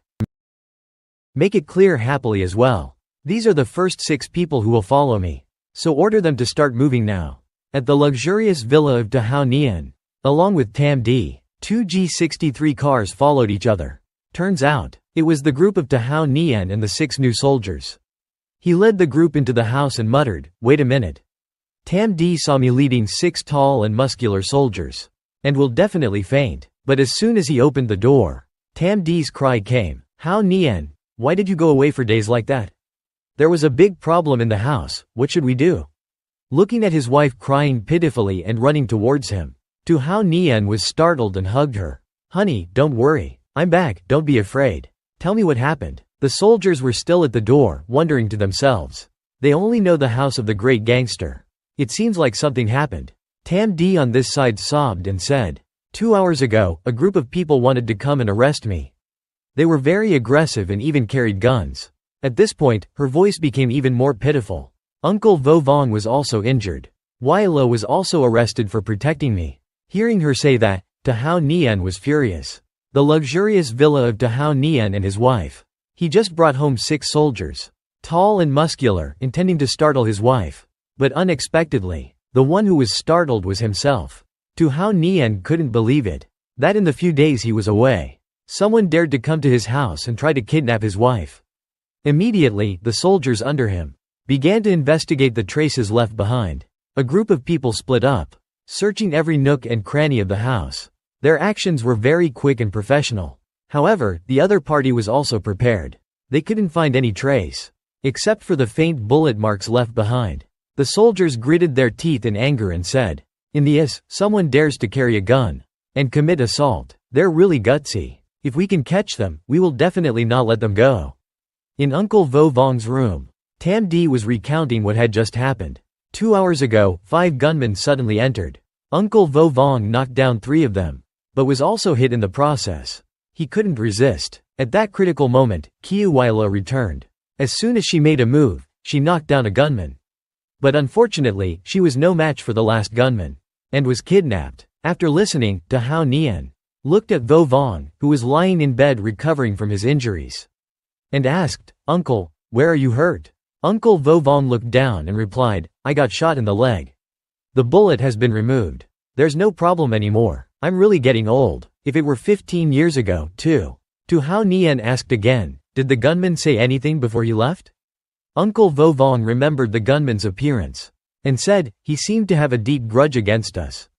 S1: Make it clear happily as well. These are the first 6 people who will follow me. So order them to start moving now. At the luxurious villa of Dahao Nian, along with Tam Di, 2 G63 cars followed each other. Turns out, it was the group of Dahao Nian and the 6 new soldiers. He led the group into the house and muttered, wait a minute. Tam Di saw me leading 6 tall and muscular soldiers. And will definitely faint. But as soon as he opened the door, Tam Di's cry came. Hao Nian, why did you go away for days like that? There was a big problem in the house, what should we do? Looking at his wife crying pitifully and running towards him, Dahao Nian was startled and hugged her. Honey, don't worry. I'm back, don't be afraid. Tell me what happened. The soldiers were still at the door, wondering to themselves. They only know the house of the great gangster. It seems like something happened. Tam Di on this side sobbed and said, 2 hours ago, a group of people wanted to come and arrest me. They were very aggressive and even carried guns. At this point, her voice became even more pitiful. Uncle Vo Vong was also injured. Weilo was also arrested for protecting me. Hearing her say that, Dahao Nian was furious. The luxurious villa of Dahao Nian and his wife. He just brought home 6 soldiers. Tall and muscular, intending to startle his wife. But unexpectedly, the one who was startled was himself. Dahao Nian couldn't believe it. That in the few days he was away, someone dared to come to his house and try to kidnap his wife. Immediately, the soldiers under him began to investigate the traces left behind. A group of people split up, searching every nook and cranny of the house. Their actions were very quick and professional. However, the other party was also prepared. They couldn't find any trace, except for the faint bullet marks left behind. The soldiers gritted their teeth in anger and said, in the IS, someone dares to carry a gun and commit assault. They're really gutsy. If we can catch them, we will definitely not let them go. In Uncle Vo Vong's room, Tam Di was recounting what had just happened. 2 hours ago, 5 gunmen suddenly entered. Uncle Vo Vong knocked down 3 of them, but was also hit in the process. He couldn't resist. At that critical moment, Qiu Weilo returned. As soon as she made a move, she knocked down a gunman. But unfortunately, she was no match for the last gunman, and was kidnapped. After listening, Dahao Nian looked at Vo Vong, who was lying in bed recovering from his injuries, and asked, Uncle, where are you hurt? Uncle Vo Vong looked down and replied, I got shot in the leg. The bullet has been removed. There's no problem anymore. I'm really getting old. If it were 15 years ago, too. Dahao Nian asked again, did the gunman say anything before he left? Uncle Vo Vong remembered the gunman's appearance, and said, he seemed to have a deep grudge against us.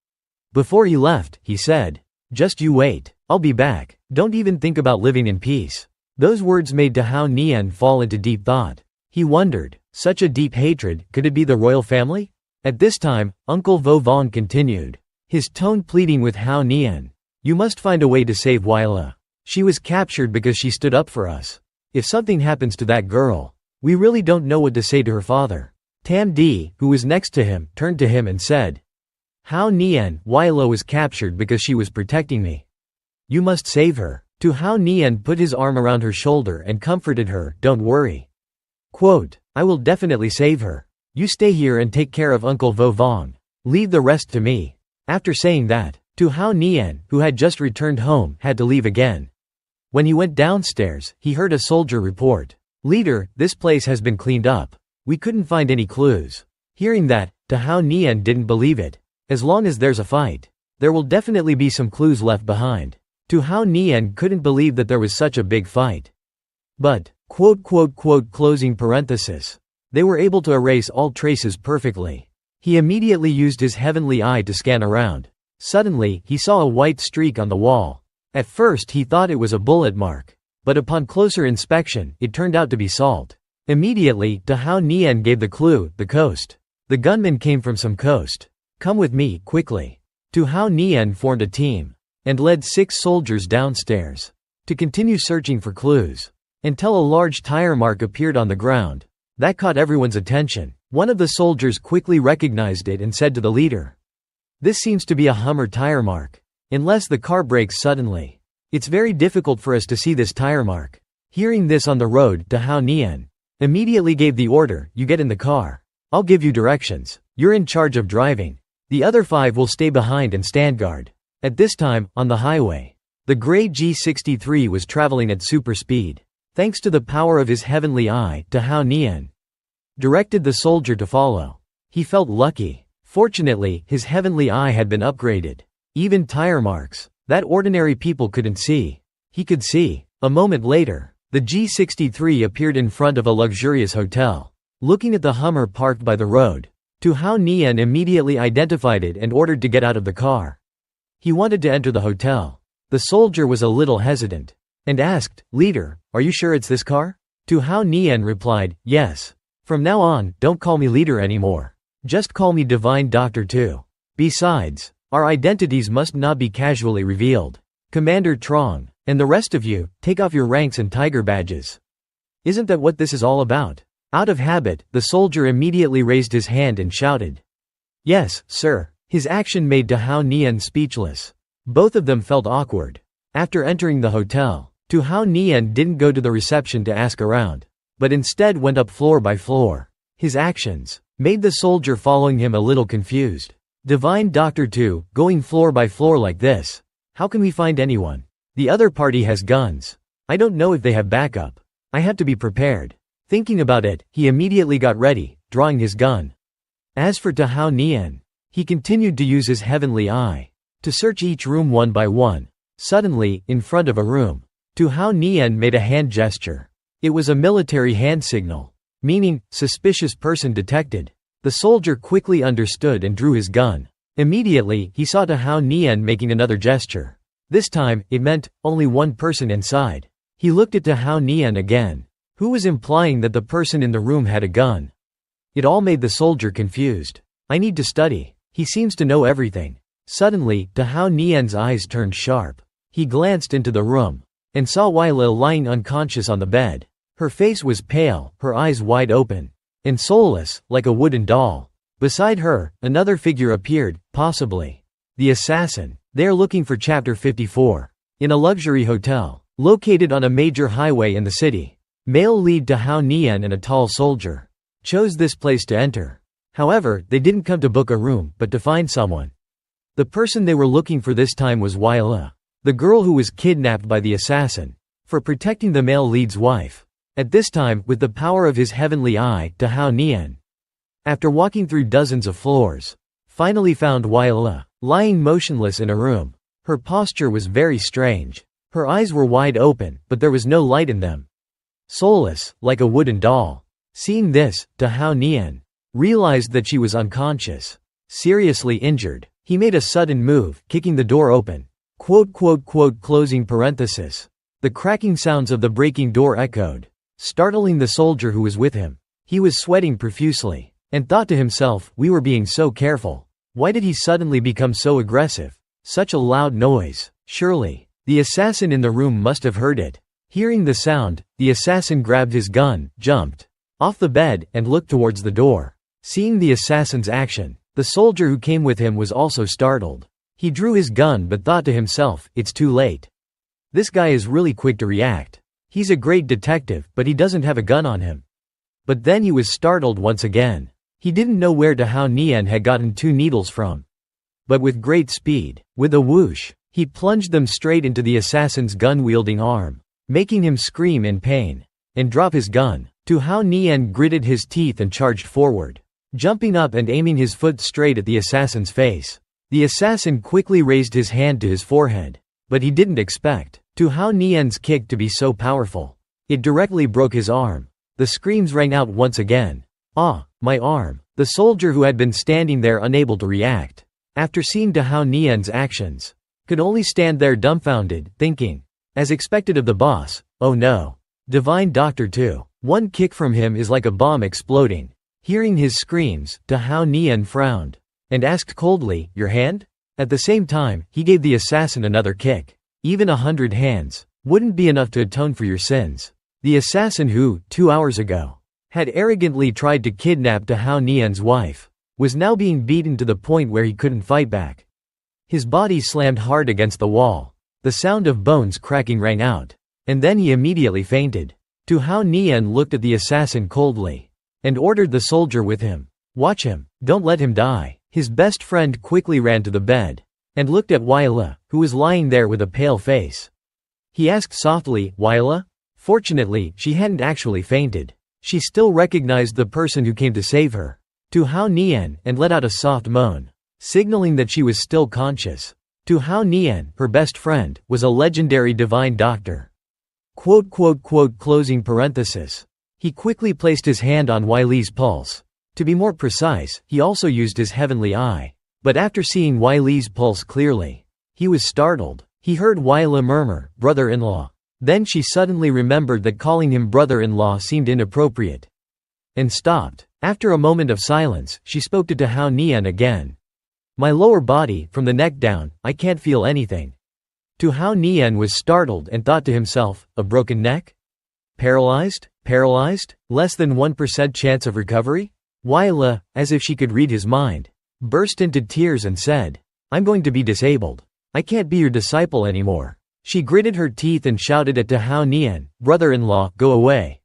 S1: Before he left, he said, just you wait, I'll be back, don't even think about living in peace. Those words made Dahao Nian fall into deep thought. He wondered, such a deep hatred, could it be the royal family? At this time, Uncle Vo Vong continued, his tone pleading with Hao Nian. You must find a way to save Weila. She was captured because she stood up for us. If something happens to that girl, we really don't know what to say to her father. Tam Di, who was next to him, turned to him and said, Hao Nian, Weilo was captured because she was protecting me. You must save her. Hao Nian put his arm around her shoulder and comforted her, don't worry. Quote, I will definitely save her. You stay here and take care of Uncle Vo Vong. Leave the rest to me." After saying that, Tu Hao Nian, who had just returned home, had to leave again. When he went downstairs, he heard a soldier report, "Leader, this place has been cleaned up. We couldn't find any clues." Hearing that, Tu Hao Nian didn't believe it. As long as there's a fight, there will definitely be some clues left behind. Tu Hao Nian couldn't believe that there was such a big fight. But, closing parenthesis, they were able to erase all traces perfectly. He immediately used his heavenly eye to scan around. Suddenly, he saw a white streak on the wall. At first he thought it was a bullet mark, but upon closer inspection, it turned out to be salt. Immediately, Tu Hao Nian gave the clue, the coast. The gunman came from some coast. "Come with me, quickly." Tu Hao Nian formed a team and led 6 soldiers downstairs to continue searching for clues, until a large tire mark appeared on the ground. That caught everyone's attention. One of the soldiers quickly recognized it and said to the leader, "This seems to be a Hummer tire mark. Unless the car brakes suddenly, it's very difficult for us to see this tire mark." Hearing this on the road, Tu Hao Nian immediately gave the order, "You get in the car. I'll give you directions. You're in charge of driving. The other 5 will stay behind and stand guard." At this time, on the highway, the gray G63 was traveling at super speed. Thanks to the power of his heavenly eye, Tu Hao Nian directed the soldier to follow. He felt lucky. Fortunately, his heavenly eye had been upgraded. Even tire marks that ordinary people couldn't see, he could see. A moment later, the G63 appeared in front of a luxurious hotel. Looking at the Hummer parked by the road, Tu Hao Nian immediately identified it and ordered to get out of the car. He wanted to enter the hotel. The soldier was a little hesitant and asked, "Leader, are you sure it's this car?" Tu Hao Nian replied, "Yes. From now on, don't call me leader anymore. Just call me Divine Doctor too. Besides, our identities must not be casually revealed. Commander Trong, and the rest of you, take off your ranks and tiger badges." Isn't that what this is all about? Out of habit, the soldier immediately raised his hand and shouted, "Yes, sir." His action made Tu Hao Nian speechless. Both of them felt awkward. After entering the hotel, Tu Hao Nian didn't go to the reception to ask around, but instead went up floor by floor. His actions made the soldier following him a little confused. "Divine Doctor 2, going floor by floor like this. How can we find anyone? The other party has guns. I don't know if they have backup. I have to be prepared." Thinking about it, he immediately got ready, drawing his gun. As for Tu Hao Nian, he continued to use his heavenly eye to search each room one by one. Suddenly, in front of a room, Tu Hao Nian made a hand gesture. It was a military hand signal, meaning, "Suspicious person detected." The soldier quickly understood and drew his gun. Immediately, he saw Tu Hao Nian making another gesture. This time, it meant, only one person inside. He looked at Tu Hao Nian again, who was implying that the person in the room had a gun. It all made the soldier confused. "I need to study. He seems to know everything." Suddenly, Tu Hao Nian's eyes turned sharp. He glanced into the room and saw Weila lying unconscious on the bed. Her face was pale, her eyes wide open, and soulless, like a wooden doll. Beside her, another figure appeared, possibly the assassin. They are looking for Chapter 54. In a luxury hotel, located on a major highway in the city, male lead Tu Hao Nian and a tall soldier chose this place to enter. However, they didn't come to book a room, but to find someone. The person they were looking for this time was Weila, the girl who was kidnapped by the assassin for protecting the male lead's wife. At this time, with the power of his heavenly eye, Tu Hao Nian, after walking through dozens of floors, finally found Weila lying motionless in a room. Her posture was very strange. Her eyes were wide open, but there was no light in them. Soulless, like a wooden doll. Seeing this, Tu Hao Nian realized that she was unconscious, seriously injured. He made a sudden move, kicking the door open. Closing parenthesis. The cracking sounds of the breaking door echoed, startling the soldier who was with him. He was sweating profusely, and thought to himself, "We were being so careful. Why did he suddenly become so aggressive? Such a loud noise. Surely, the assassin in the room must have heard it." Hearing the sound, the assassin grabbed his gun, jumped off the bed, and looked towards the door. Seeing the assassin's action, the soldier who came with him was also startled. He drew his gun but thought to himself, "It's too late. This guy is really quick to react. He's a great detective, but he doesn't have a gun on him." But then he was startled once again. He didn't know where Dahao Nian had gotten 2 needles from. But with great speed, with a whoosh, he plunged them straight into the assassin's gun-wielding arm, making him scream in pain and drop his gun. Dahao Nian gritted his teeth and charged forward, jumping up and aiming his foot straight at the assassin's face. The assassin quickly raised his hand to his forehead, but he didn't expect Dahao Nian's kick to be so powerful. It directly broke his arm. The screams rang out once again. "Ah, my arm!" The soldier, who had been standing there unable to react, after seeing Dahao Nian's actions, could only stand there dumbfounded, thinking, as expected of the boss, "Oh no. Divine Doctor too. One kick from him is like a bomb exploding." Hearing his screams, Dahao Nian frowned and asked coldly, "Your hand?" At the same time, he gave the assassin another kick. "Even 100 hands wouldn't be enough to atone for your sins." The assassin who, 2 hours ago, had arrogantly tried to kidnap Dahao Nian's wife, was now being beaten to the point where he couldn't fight back. His body slammed hard against the wall. The sound of bones cracking rang out, and then he immediately fainted. Dahao Nian looked at the assassin coldly and ordered the soldier with him, "Watch him, don't let him die." His best friend quickly ran to the bed and looked at Waila, who was lying there with a pale face. He asked softly, "Waila?" Fortunately, she hadn't actually fainted. She still recognized the person who came to save her, Dahao Nian, and let out a soft moan, signaling that she was still conscious. Dahao Nian, her best friend, was a legendary divine doctor. Closing parenthesis. He quickly placed his hand on Waila's pulse. To be more precise, he also used his heavenly eye. But after seeing Waila's pulse clearly, he was startled. He heard Waila murmur, "Brother-in-law." Then she suddenly remembered that calling him brother-in-law seemed inappropriate, and stopped. After a moment of silence, she spoke to Dahao Nian again. "My lower body, from the neck down, I can't feel anything." Dahao Nian was startled and thought to himself, "A broken neck? Paralyzed? Paralyzed? Less than 1% chance of recovery?" Waila, as if she could read his mind, burst into tears and said, "I'm going to be disabled. I can't be your disciple anymore." She gritted her teeth and shouted at Dahao Nian, "Brother-in-law, go away.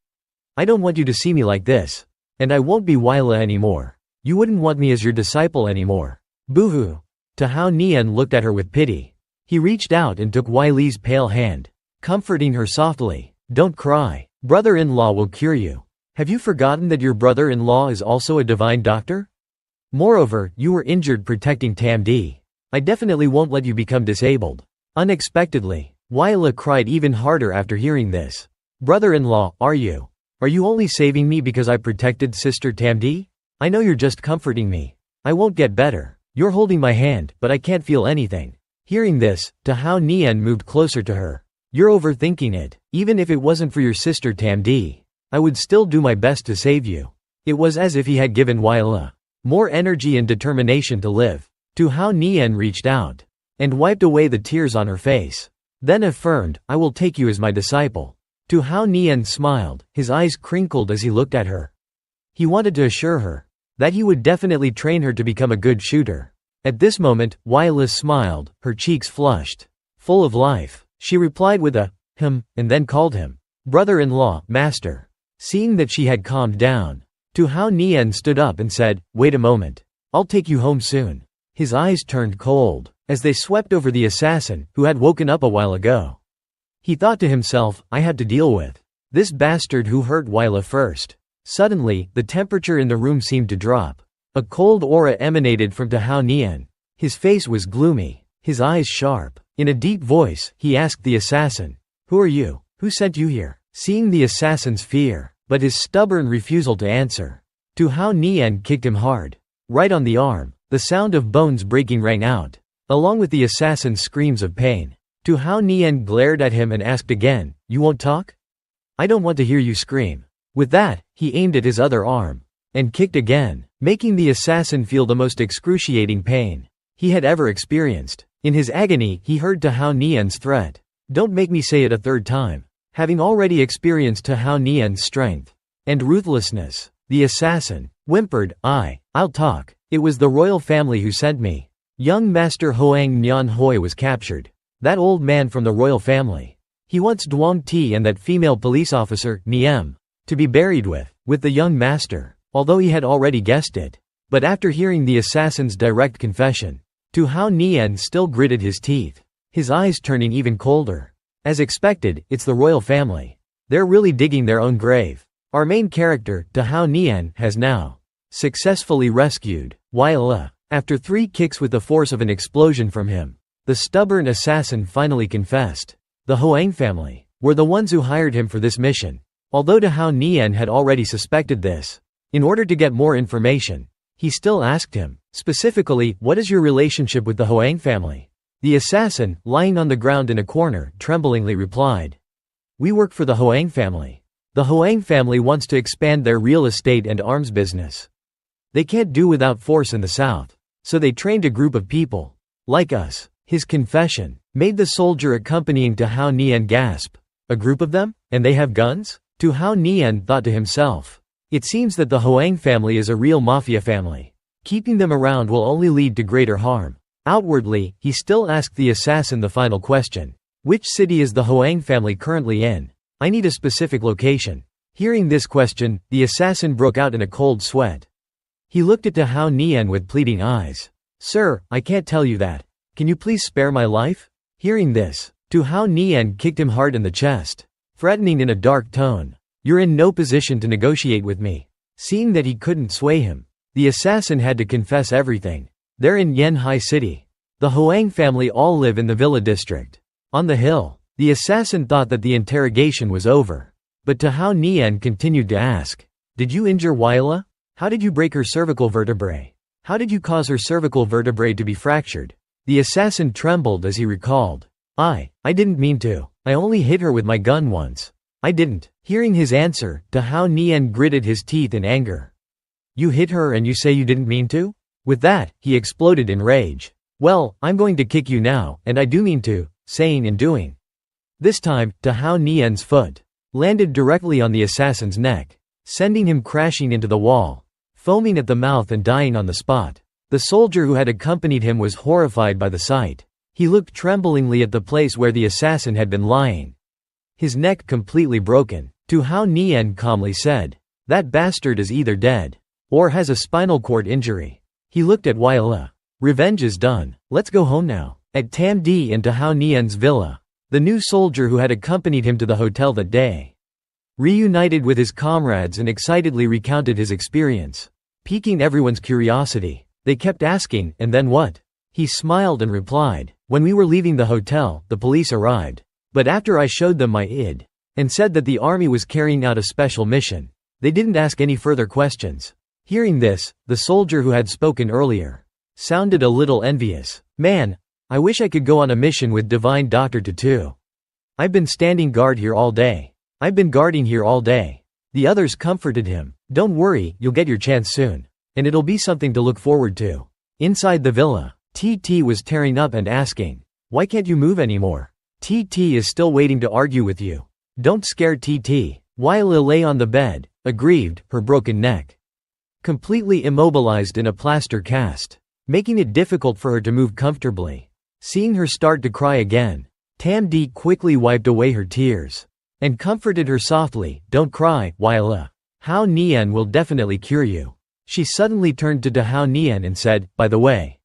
S1: I don't want you to see me like this. And I won't be Waila anymore. You wouldn't want me as your disciple anymore. Boo-hoo." Dahao Nian looked at her with pity. He reached out and took Waila's pale hand, comforting her softly. "Don't cry. Brother-in-law will cure you. Have you forgotten that your brother-in-law is also a divine doctor? Moreover, you were injured protecting Tamdi. I definitely won't let you become disabled." Unexpectedly, Waila cried even harder after hearing this. "Brother-in-law, are you only saving me because I protected Sister Tamdi? I know you're just comforting me. I won't get better. You're holding my hand, but I can't feel anything." Hearing this, Dahao Nian moved closer to her. "You're overthinking it. Even if it wasn't for your sister Tamdi, I would still do my best to save you." It was as if he had given Waila more energy and determination to live. Dahao Nian reached out and wiped away the tears on her face, then affirmed, "I will take you as my disciple." Dahao Nian smiled, his eyes crinkled as he looked at her. He wanted to assure her that he would definitely train her to become a good shooter. At this moment, Waila smiled, her cheeks flushed, full of life. She replied with a and then called him brother-in-law, master. Seeing that she had calmed down, Dahao Nian stood up and said, "Wait a moment. I'll take you home soon." His eyes turned cold as they swept over the assassin, who had woken up a while ago. He thought to himself, "I had to deal with this bastard who hurt Waila first." Suddenly, the temperature in the room seemed to drop. A cold aura emanated from Dahao Nian. His face was gloomy, his eyes sharp. In a deep voice, he asked the assassin, "Who are you? Who sent you here?" Seeing the assassin's fear, but his stubborn refusal to answer, Dahao Nian kicked him hard, right on the arm. The sound of bones breaking rang out, along with the assassin's screams of pain. Dahao Nian glared at him and asked again, "You won't talk? I don't want to hear you scream." With that, he aimed at his other arm and kicked again, making the assassin feel the most excruciating pain he had ever experienced. In his agony, he heard Dahao Nian's threat, "Don't make me say it a third time." Having already experienced Dahao Nian's strength and ruthlessness, the assassin whimpered, I'll talk. It was the royal family who sent me. Young Master Hoang Nyan Hoi was captured. That old man from the royal family. He wants Duong Ti and that female police officer, Niem, to be buried with the young master." although he had already guessed it. But after hearing the assassin's direct confession, Tu Hao Nian still gritted his teeth, his eyes turning even colder. As expected, it's the royal family. They're really digging their own grave. Our main character, Tu Hao Nian, has now successfully rescued Wai Le. After 3 kicks with the force of an explosion from him, the stubborn assassin finally confessed. The Hoang family were the ones who hired him for this mission. Although Tu Hao Nian had already suspected this, in order to get more information, he still asked him, specifically, what is your relationship with the Hoang family? The assassin, lying on the ground in a corner, tremblingly replied, "We work for the Hoang family. The Hoang family wants to expand their real estate and arms business. They can't do without force in the south, so they trained a group of people like us." His confession made the soldier accompanying Tu Hao Nian gasp. A group of them? And they have guns? Tu Hao Nian thought to himself. It seems that the Hoang family is a real mafia family. Keeping them around will only lead to greater harm. Outwardly, he still asked the assassin the final question. Which city is the Hoang family currently in? I need a specific location. Hearing this question, the assassin broke out in a cold sweat. He looked at Tu Hao Nian with pleading eyes. "Sir, I can't tell you that. Can you please spare my life?" Hearing this, Tu Hao Nian kicked him hard in the chest, threatening in a dark tone. "You're in no position to negotiate with me." Seeing that he couldn't sway him, the assassin had to confess everything. They're in Yanhai City. The Hoang family all live in the Villa district. On the hill, the assassin thought that the interrogation was over. But Tu Hao Nian continued to ask, "Did you injure Wai Le? How did you break her cervical vertebrae? How did you cause her cervical vertebrae to be fractured?" The assassin trembled as he recalled. I didn't mean to. I only hit her with my gun once. I didn't." Hearing his answer, Tu Hao Nian gritted his teeth in anger. "You hit her and you say you didn't mean to?" With that, he exploded in rage. "Well, I'm going to kick you now, and I do mean to," saying and doing. This time, Tu Hao Nian's foot landed directly on the assassin's neck, sending him crashing into the wall, foaming at the mouth and dying on the spot. The soldier who had accompanied him was horrified by the sight. He looked tremblingly at the place where the assassin had been lying, his neck completely broken. Tu Hao Nian calmly said, "That bastard is either dead or has a spinal cord injury." He looked at Wai Le. "Revenge is done. Let's go home now." At Tam Di and Tu Hao Nian's villa, the new soldier who had accompanied him to the hotel that day reunited with his comrades and excitedly recounted his experience, piquing everyone's curiosity. They kept asking, "And then what?" He smiled and replied, "When we were leaving the hotel, the police arrived. But after I showed them my ID and said that the army was carrying out a special mission, they didn't ask any further questions." Hearing this, the soldier who had spoken earlier sounded a little envious. "Man, I wish I could go on a mission with Divine Dr. Tutu. I've been standing guard here all day. I've been guarding here all day." The others comforted him. "Don't worry, you'll get your chance soon. And it'll be something to look forward to." Inside the villa, TT was tearing up and asking, "Why can't you move anymore? TT is still waiting to argue with you." "Don't scare TT." Wai Le lay on the bed, aggrieved, her broken neck completely immobilized in a plaster cast, making it difficult for her to move comfortably. Seeing her start to cry again, Tam Di quickly wiped away her tears and comforted her softly. "Don't cry, Wai Le. Hao Nian will definitely cure you." She suddenly turned to Tu Hao Nian and said, "By the way,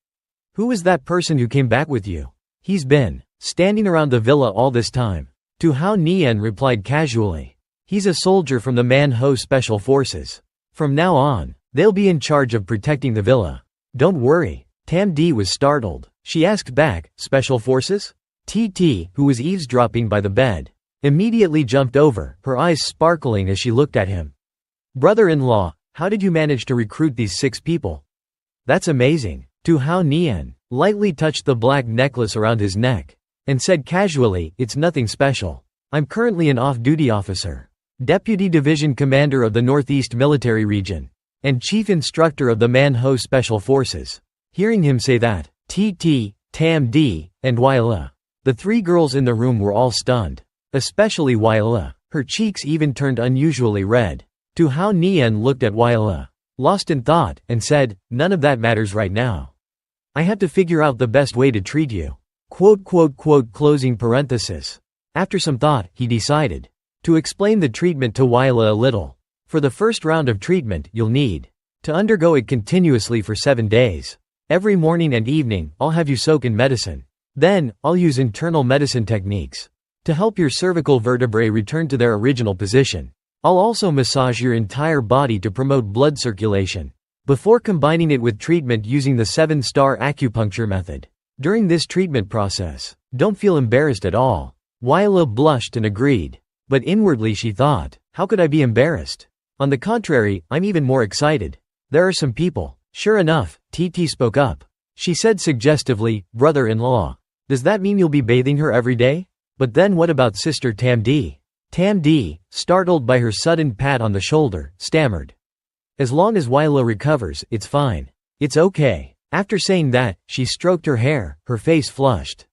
S1: who was that person who came back with you? He's been standing around the villa all this time." Tu Hao Nian replied casually, "He's a soldier from the Man-Ho Special Forces. From now on, they'll be in charge of protecting the villa." "Don't worry." Tam Di was startled. She asked back, "Special Forces?" TT, who was eavesdropping by the bed, immediately jumped over, her eyes sparkling as she looked at him. "Brother-in-law, how did you manage to recruit these 6 people?" "That's amazing." Tu Hao Nian lightly touched the black necklace around his neck and said casually, "It's nothing special. I'm currently an off-duty officer, Deputy Division Commander of the Northeast Military Region, and Chief Instructor of the Man-Ho Special Forces." Hearing him say that, TT, Tam Di, and Wai Le, the 3 girls in the room, were all stunned. Especially Wai Le. Her cheeks even turned unusually red. Tu Hao Nian looked at Wai Le, lost in thought, and said, "None of that matters right now. I have to figure out the best way to treat you." Closing parenthesis. After some thought, he decided to explain the treatment to Wai Le a little. For the first round of treatment, you'll need to undergo it continuously for 7 days. Every morning and evening, I'll have you soak in medicine. Then, I'll use internal medicine techniques to help your cervical vertebrae return to their original position. I'll also massage your entire body to promote blood circulation, before combining it with treatment using the 7-star acupuncture method. During this treatment process, don't feel embarrassed at all. Wyla blushed and agreed. But inwardly she thought, how could I be embarrassed? On the contrary, I'm even more excited. There are some people. Sure enough, TT spoke up. She said suggestively, brother-in-law. Does that mean you'll be bathing her every day? But then what about Sister Tamdi? Tamdi, startled by her sudden pat on the shoulder, stammered. As long as Wyla recovers, it's fine. It's okay. After saying that, she stroked her hair, her face flushed.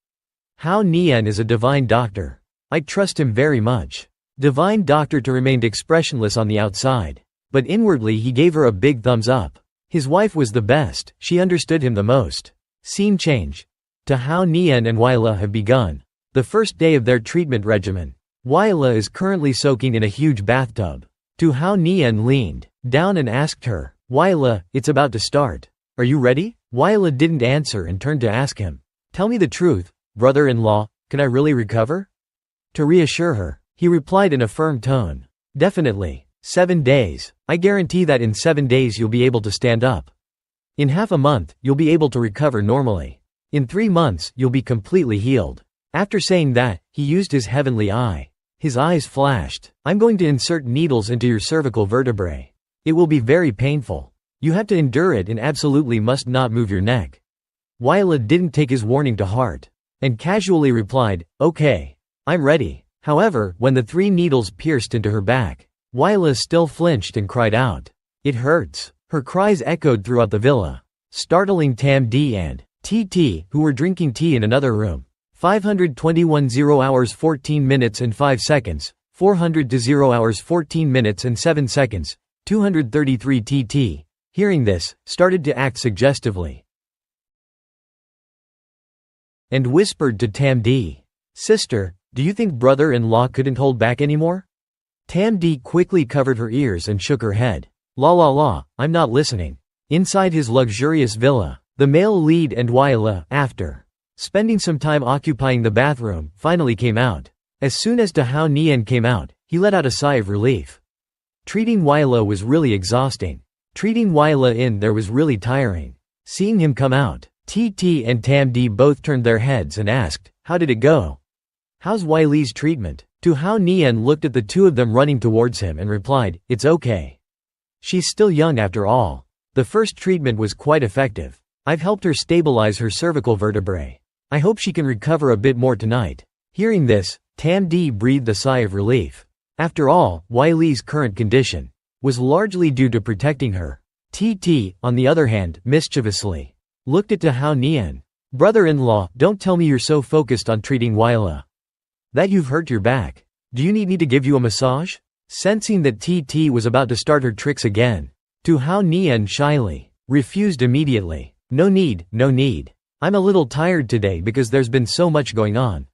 S1: Hao Nian is a divine doctor. I trust him very much. Divine Doctor To remained expressionless on the outside. But inwardly he gave her a big thumbs up. His wife was the best, she understood him the most. Scene change. To Hao Nian and Wyla have begun the first day of their treatment regimen. Wyla is currently soaking in a huge bathtub. To Hao Nian leaned down and asked her, Wyla, it's about to start. Are you ready? Wyla didn't answer and turned to ask him. Tell me the truth, brother-in-law, can I really recover? To reassure her, he replied in a firm tone. Definitely. 7 days. I guarantee that in 7 days you'll be able to stand up. In half a month, you'll be able to recover normally. In 3 months, you'll be completely healed. After saying that, he used his heavenly eye. His eyes flashed. I'm going to insert needles into your cervical vertebrae. It will be very painful. You have to endure it and absolutely must not move your neck. Wyla didn't take his warning to heart, and casually replied, okay. I'm ready. However, when the 3 needles pierced into her back, Wyla still flinched and cried out. It hurts. Her cries echoed throughout the villa, startling Tamdi and TT, who were drinking tea in another room. 521 0 hours 14 minutes and 5 seconds, 400 to 0 hours 14 minutes and 7 seconds, 233 TT. Hearing this, started to act suggestively and whispered to Tamdi, Sister, do you think brother-in-law couldn't hold back anymore? Tamdi quickly covered her ears and shook her head. La, I'm not listening. Inside his luxurious villa, the male lead and Wyla, after spending some time occupying the bathroom, finally came out. As soon as Hao Nian came out, he let out a sigh of relief. Treating Wyla was really exhausting. Treating Wyla in there was really tiring. Seeing him come out, TT and Tamdi both turned their heads and asked, how did it go? How's Wylee's treatment? To Hao Nian looked at the two of them running towards him and replied, it's okay. She's still young after all. The first treatment was quite effective. I've helped her stabilize her cervical vertebrae. I hope she can recover a bit more tonight. Hearing this, Tamdi breathed a sigh of relief. After all, Wylee's current condition was largely due to protecting her. TT, on the other hand, mischievously looked at Hao Nian. Brother-in-law, don't tell me you're so focused on treating Wyla that you've hurt your back. Do you need me to give you a massage? Sensing that TT was about to start her tricks again, To Hao Nian shyly refused immediately. No need. I'm a little tired today because there's been so much going on.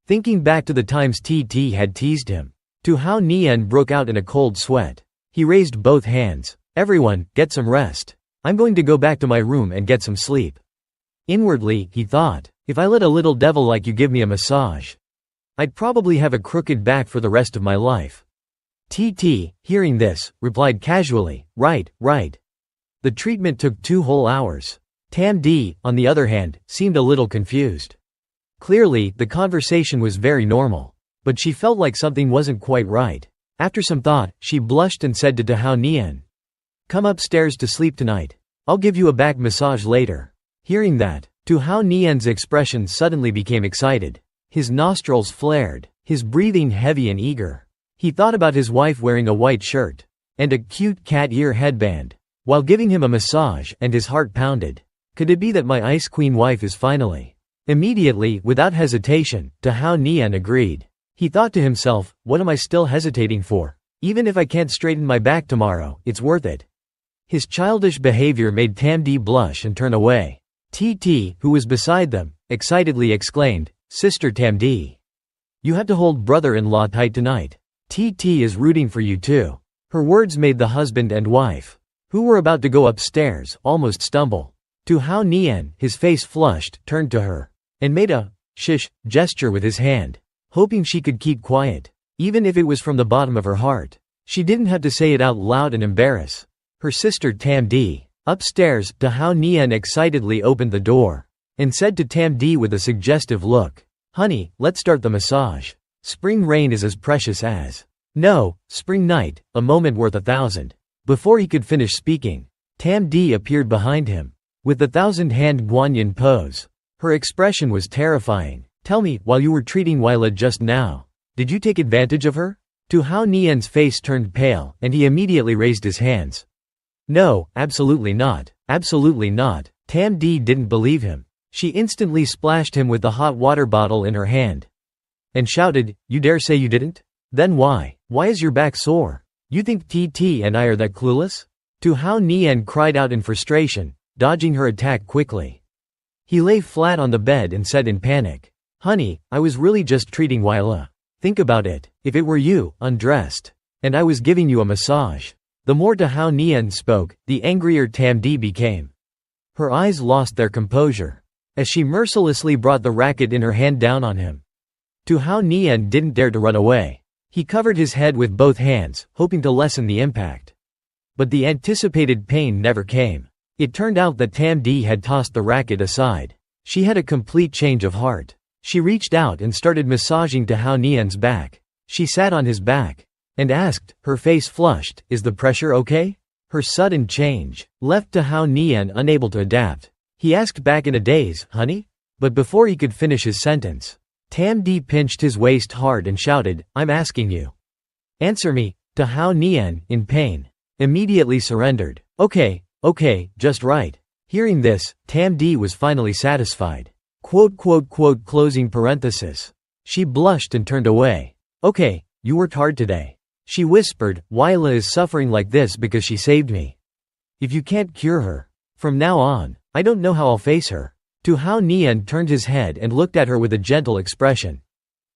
S1: Thinking back to the times TT had teased him, To Hao Nian broke out in a cold sweat. He raised both hands. Everyone, get some rest. I'm going to go back to my room and get some sleep. Inwardly, he thought, if I let a little devil like you give me a massage, I'd probably have a crooked back for the rest of my life. TT, hearing this, replied casually, right. The treatment took 2 whole hours. Tamdi, on the other hand, seemed a little confused. Clearly, the conversation was very normal, but she felt like something wasn't quite right. After some thought, she blushed and said to Hao Nian, come upstairs to sleep tonight. I'll give you a back massage later. Hearing that, To Hao Nian's expression suddenly became excited. His nostrils flared, his breathing heavy and eager. He thought about his wife wearing a white shirt and a cute cat ear headband while giving him a massage, and his heart pounded. Could it be that my ice queen wife is finally? Immediately, without hesitation, To Hao Nian agreed. He thought to himself, what am I still hesitating for? Even if I can't straighten my back tomorrow, it's worth it. His childish behavior made Tamdi blush and turn away. TT, who was beside them, excitedly exclaimed, Sister Tamdi, you have to hold brother-in-law tight tonight. TT is rooting for you too. Her words made the husband and wife, who were about to go upstairs, almost stumble. Tu Hao Nian, his face flushed, turned to her and made a shish gesture with his hand, hoping she could keep quiet, even if it was from the bottom of her heart. She didn't have to say it out loud and embarrass her sister Tam Di. Upstairs, Tu Hao Nian excitedly opened the door and said to Tam Di with a suggestive look, "Honey, let's start the massage. Spring rain is as precious as no, spring night, a moment worth 1,000. Before he could finish speaking, Tam Di appeared behind him with the 1,000-hand Guanyin pose. Her expression was terrifying. "Tell me, while you were treating Weila just now, did you take advantage of her?" Tu Hao Nian's face turned pale, and he immediately raised his hands. "No, absolutely not. Absolutely not." Tam Di didn't believe him. She instantly splashed him with the hot water bottle in her hand and shouted, "You dare say you didn't? Then why? Why is your back sore? You think TT and I are that clueless?" Tu Hao Nian cried out in frustration, dodging her attack quickly. He lay flat on the bed and said in panic, "Honey, I was really just treating Weila. Think about it, if it were you, undressed, and I was giving you a massage." The more Tu Hao Nian spoke, the angrier Tam Di became. Her eyes lost their composure as she mercilessly brought the racket in her hand down on him. Tu Hao Nian didn't dare to run away. He covered his head with both hands, hoping to lessen the impact. But the anticipated pain never came. It turned out that Tam Di had tossed the racket aside. She had a complete change of heart. She reached out and started massaging Tu Hao Nian's back. She sat on his back and asked, her face flushed, "Is the pressure okay?" Her sudden change left Tu Hao Nian unable to adapt. He asked back in a daze, "Honey?" But before he could finish his sentence, Tam Di pinched his waist hard and shouted, "I'm asking you. Answer me." Tu Hao Nian, in pain, immediately surrendered. Okay, just right." Hearing this, Tam Di was finally satisfied. Closing parenthesis. She blushed and turned away. "Okay, you worked hard today," she whispered. "Weila is suffering like this because she saved me. If you can't cure her, from now on, I don't know how I'll face her." Tu Hao Nian turned his head and looked at her with a gentle expression.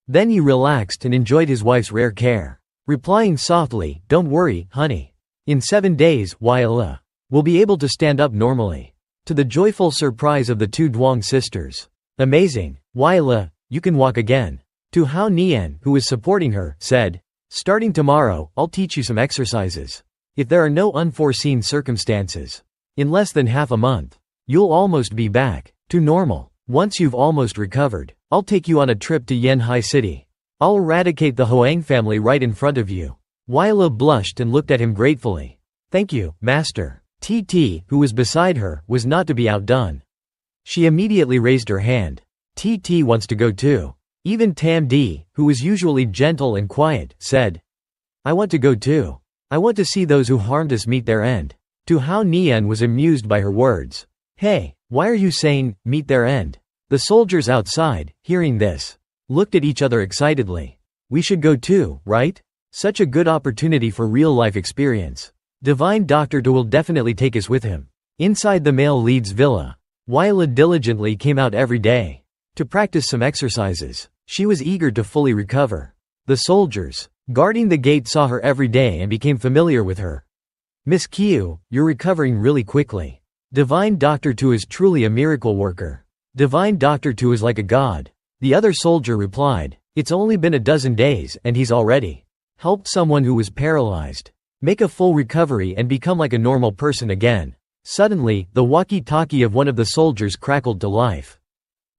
S1: Then he relaxed and enjoyed his wife's rare care, replying softly, "Don't worry, honey. In 7 days, Weila will be able to stand up normally." To the joyful surprise of the two Duong sisters, "Amazing, Weila, you can walk again." Tu Hao Nian, who was supporting her, said, "Starting tomorrow, I'll teach you some exercises. If there are no unforeseen circumstances, in less than half a month, you'll almost be back to normal. Once you've almost recovered, I'll take you on a trip to Yanhai City. I'll eradicate the Hoang family right in front of you." Weila blushed and looked at him gratefully. "Thank you, master." TT, who was beside her, was not to be outdone. She immediately raised her hand. "TT wants to go too." Even Tam Di, who was usually gentle and quiet, said, "I want to go too. I want to see those who harmed us meet their end." Tu Hao Nian was amused by her words. "Hey, why are you saying, meet their end?" The soldiers outside, hearing this, looked at each other excitedly. "We should go too, right? Such a good opportunity for real-life experience. Divine Doctor Du will definitely take us with him." Inside the male lead's villa, Weila diligently came out every day to practice some exercises. She was eager to fully recover. The soldiers guarding the gate saw her every day and became familiar with her. "Miss Qiu, you're recovering really quickly. Divine Doctor Tu is truly a miracle worker. Divine Doctor Tu is like a god." The other soldier replied, "It's only been a dozen days and he's already helped someone who was paralyzed make a full recovery and become like a normal person again." Suddenly, the walkie-talkie of one of the soldiers crackled to life.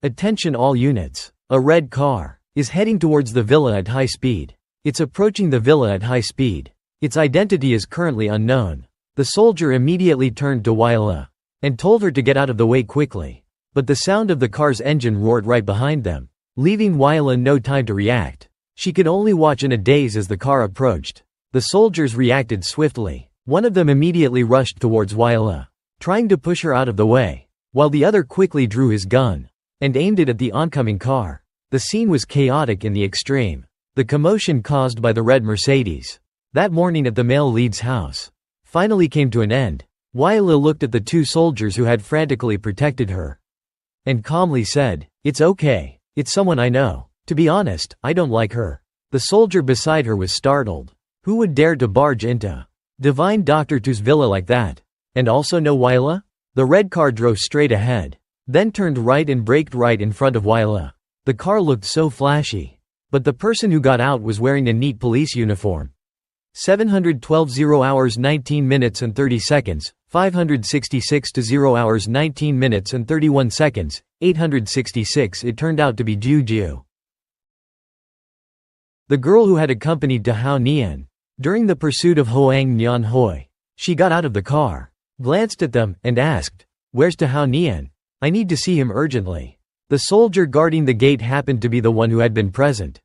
S1: "Attention all units. A red car is heading towards the villa at high speed. It's approaching the villa at high speed. Its identity is currently unknown." The soldier immediately turned to Weila and told her to get out of the way quickly. But the sound of the car's engine roared right behind them, leaving Weila no time to react. She could only watch in a daze as the car approached. The soldiers reacted swiftly. One of them immediately rushed towards Weila, trying to push her out of the way, while the other quickly drew his gun and aimed it at the oncoming car. The scene was chaotic in the extreme. The commotion caused by the red Mercedes that morning at the male lead's house finally came to an end. Weila looked at the two soldiers who had frantically protected her and calmly said, "It's okay. It's someone I know. To be honest, I don't like her." The soldier beside her was startled. Who would dare to barge into Divine Dr. Tu's villa like that? And also no Wyla? The red car drove straight ahead, then turned right and braked right in front of Wyla. The car looked so flashy. But the person who got out was wearing a neat police uniform. 712 0 hours 19 minutes and 30 seconds, 566 to 0 hours 19 minutes and 31 seconds, 866. It turned out to be Juju, the girl who had accompanied to Hao Nian during the pursuit of Hoang Nyan Hoi. She got out of the car, glanced at them, and asked, "Where's to Hao Nian? I need to see him urgently." The soldier guarding the gate happened to be the one who had been present.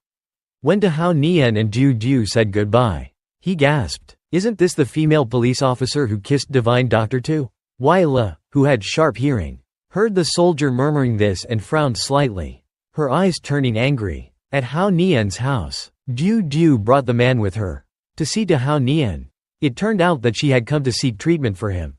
S1: When to Hao Nian and Juju said goodbye, he gasped, "Isn't this the female police officer who kissed Divine Dr. Tu?" Wyla, who had sharp hearing, heard the soldier murmuring this and frowned slightly, her eyes turning angry. At Hao Nian's house, Juju brought the man with her to see to Hao Nian. It turned out that she had come to seek treatment for him.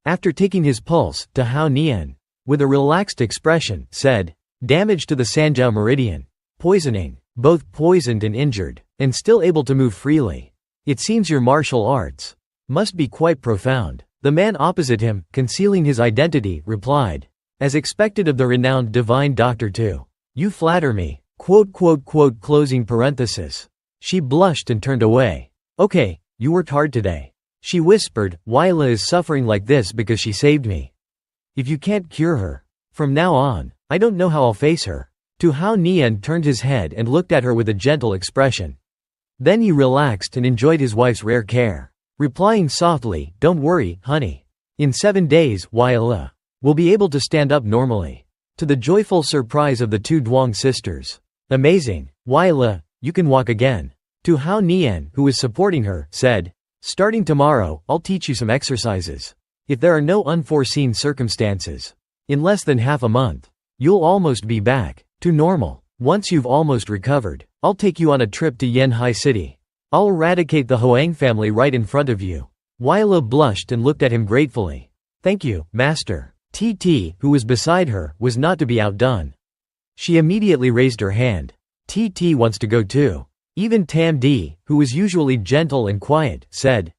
S1: After taking his pulse, to Hao Nian, with a relaxed expression, said, "Damage to the Sanjiao meridian. Poisoning. Both poisoned and injured, and still able to move freely. It seems your martial arts must be quite profound." The man opposite him, concealing his identity, replied, as expected of the renowned Divine Dr. Tu, "You flatter me." Closing parenthesis. She blushed and turned away. "Okay, you worked hard today," she whispered. "Wyla is suffering like this because she saved me. If you can't cure her, from now on, I don't know how I'll face her." Tu Hao Nian turned his head and looked at her with a gentle expression. Then he relaxed and enjoyed his wife's rare care, replying softly, "Don't worry, honey. In 7 days, Wyla will be able to stand up normally." To the joyful surprise of the two Duong sisters, "Amazing, Wyla, you can walk again." Tu Hao Nian, who was supporting her, said, "Starting tomorrow, I'll teach you some exercises. If there are no unforeseen circumstances, in less than half a month, you'll almost be back to normal. Once you've almost recovered, I'll take you on a trip to Yanhai City. I'll eradicate the Hoang family right in front of you." Wyla blushed and looked at him gratefully. "Thank you, master." TT, who was beside her, was not to be outdone. She immediately raised her hand. "TT wants to go too." Even Tam Di, who was usually gentle and quiet, said,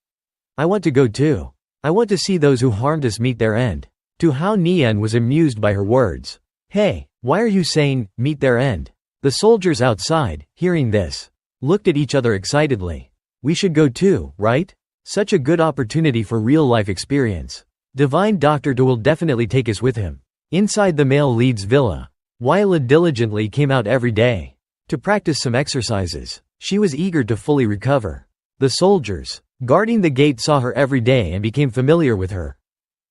S1: "I want to go too. I want to see those who harmed us meet their end." Tu Hao Nian was amused by her words. "Hey, why are you saying, meet their end?" The soldiers outside, hearing this, looked at each other excitedly. "We should go too, right? Such a good opportunity for real-life experience. Divine Dr. Tu will definitely take us with him." Inside the male lead's villa, Wyla diligently came out every day to practice some exercises. She was eager to fully recover. The soldiers guarding the gate saw her every day and became familiar with her.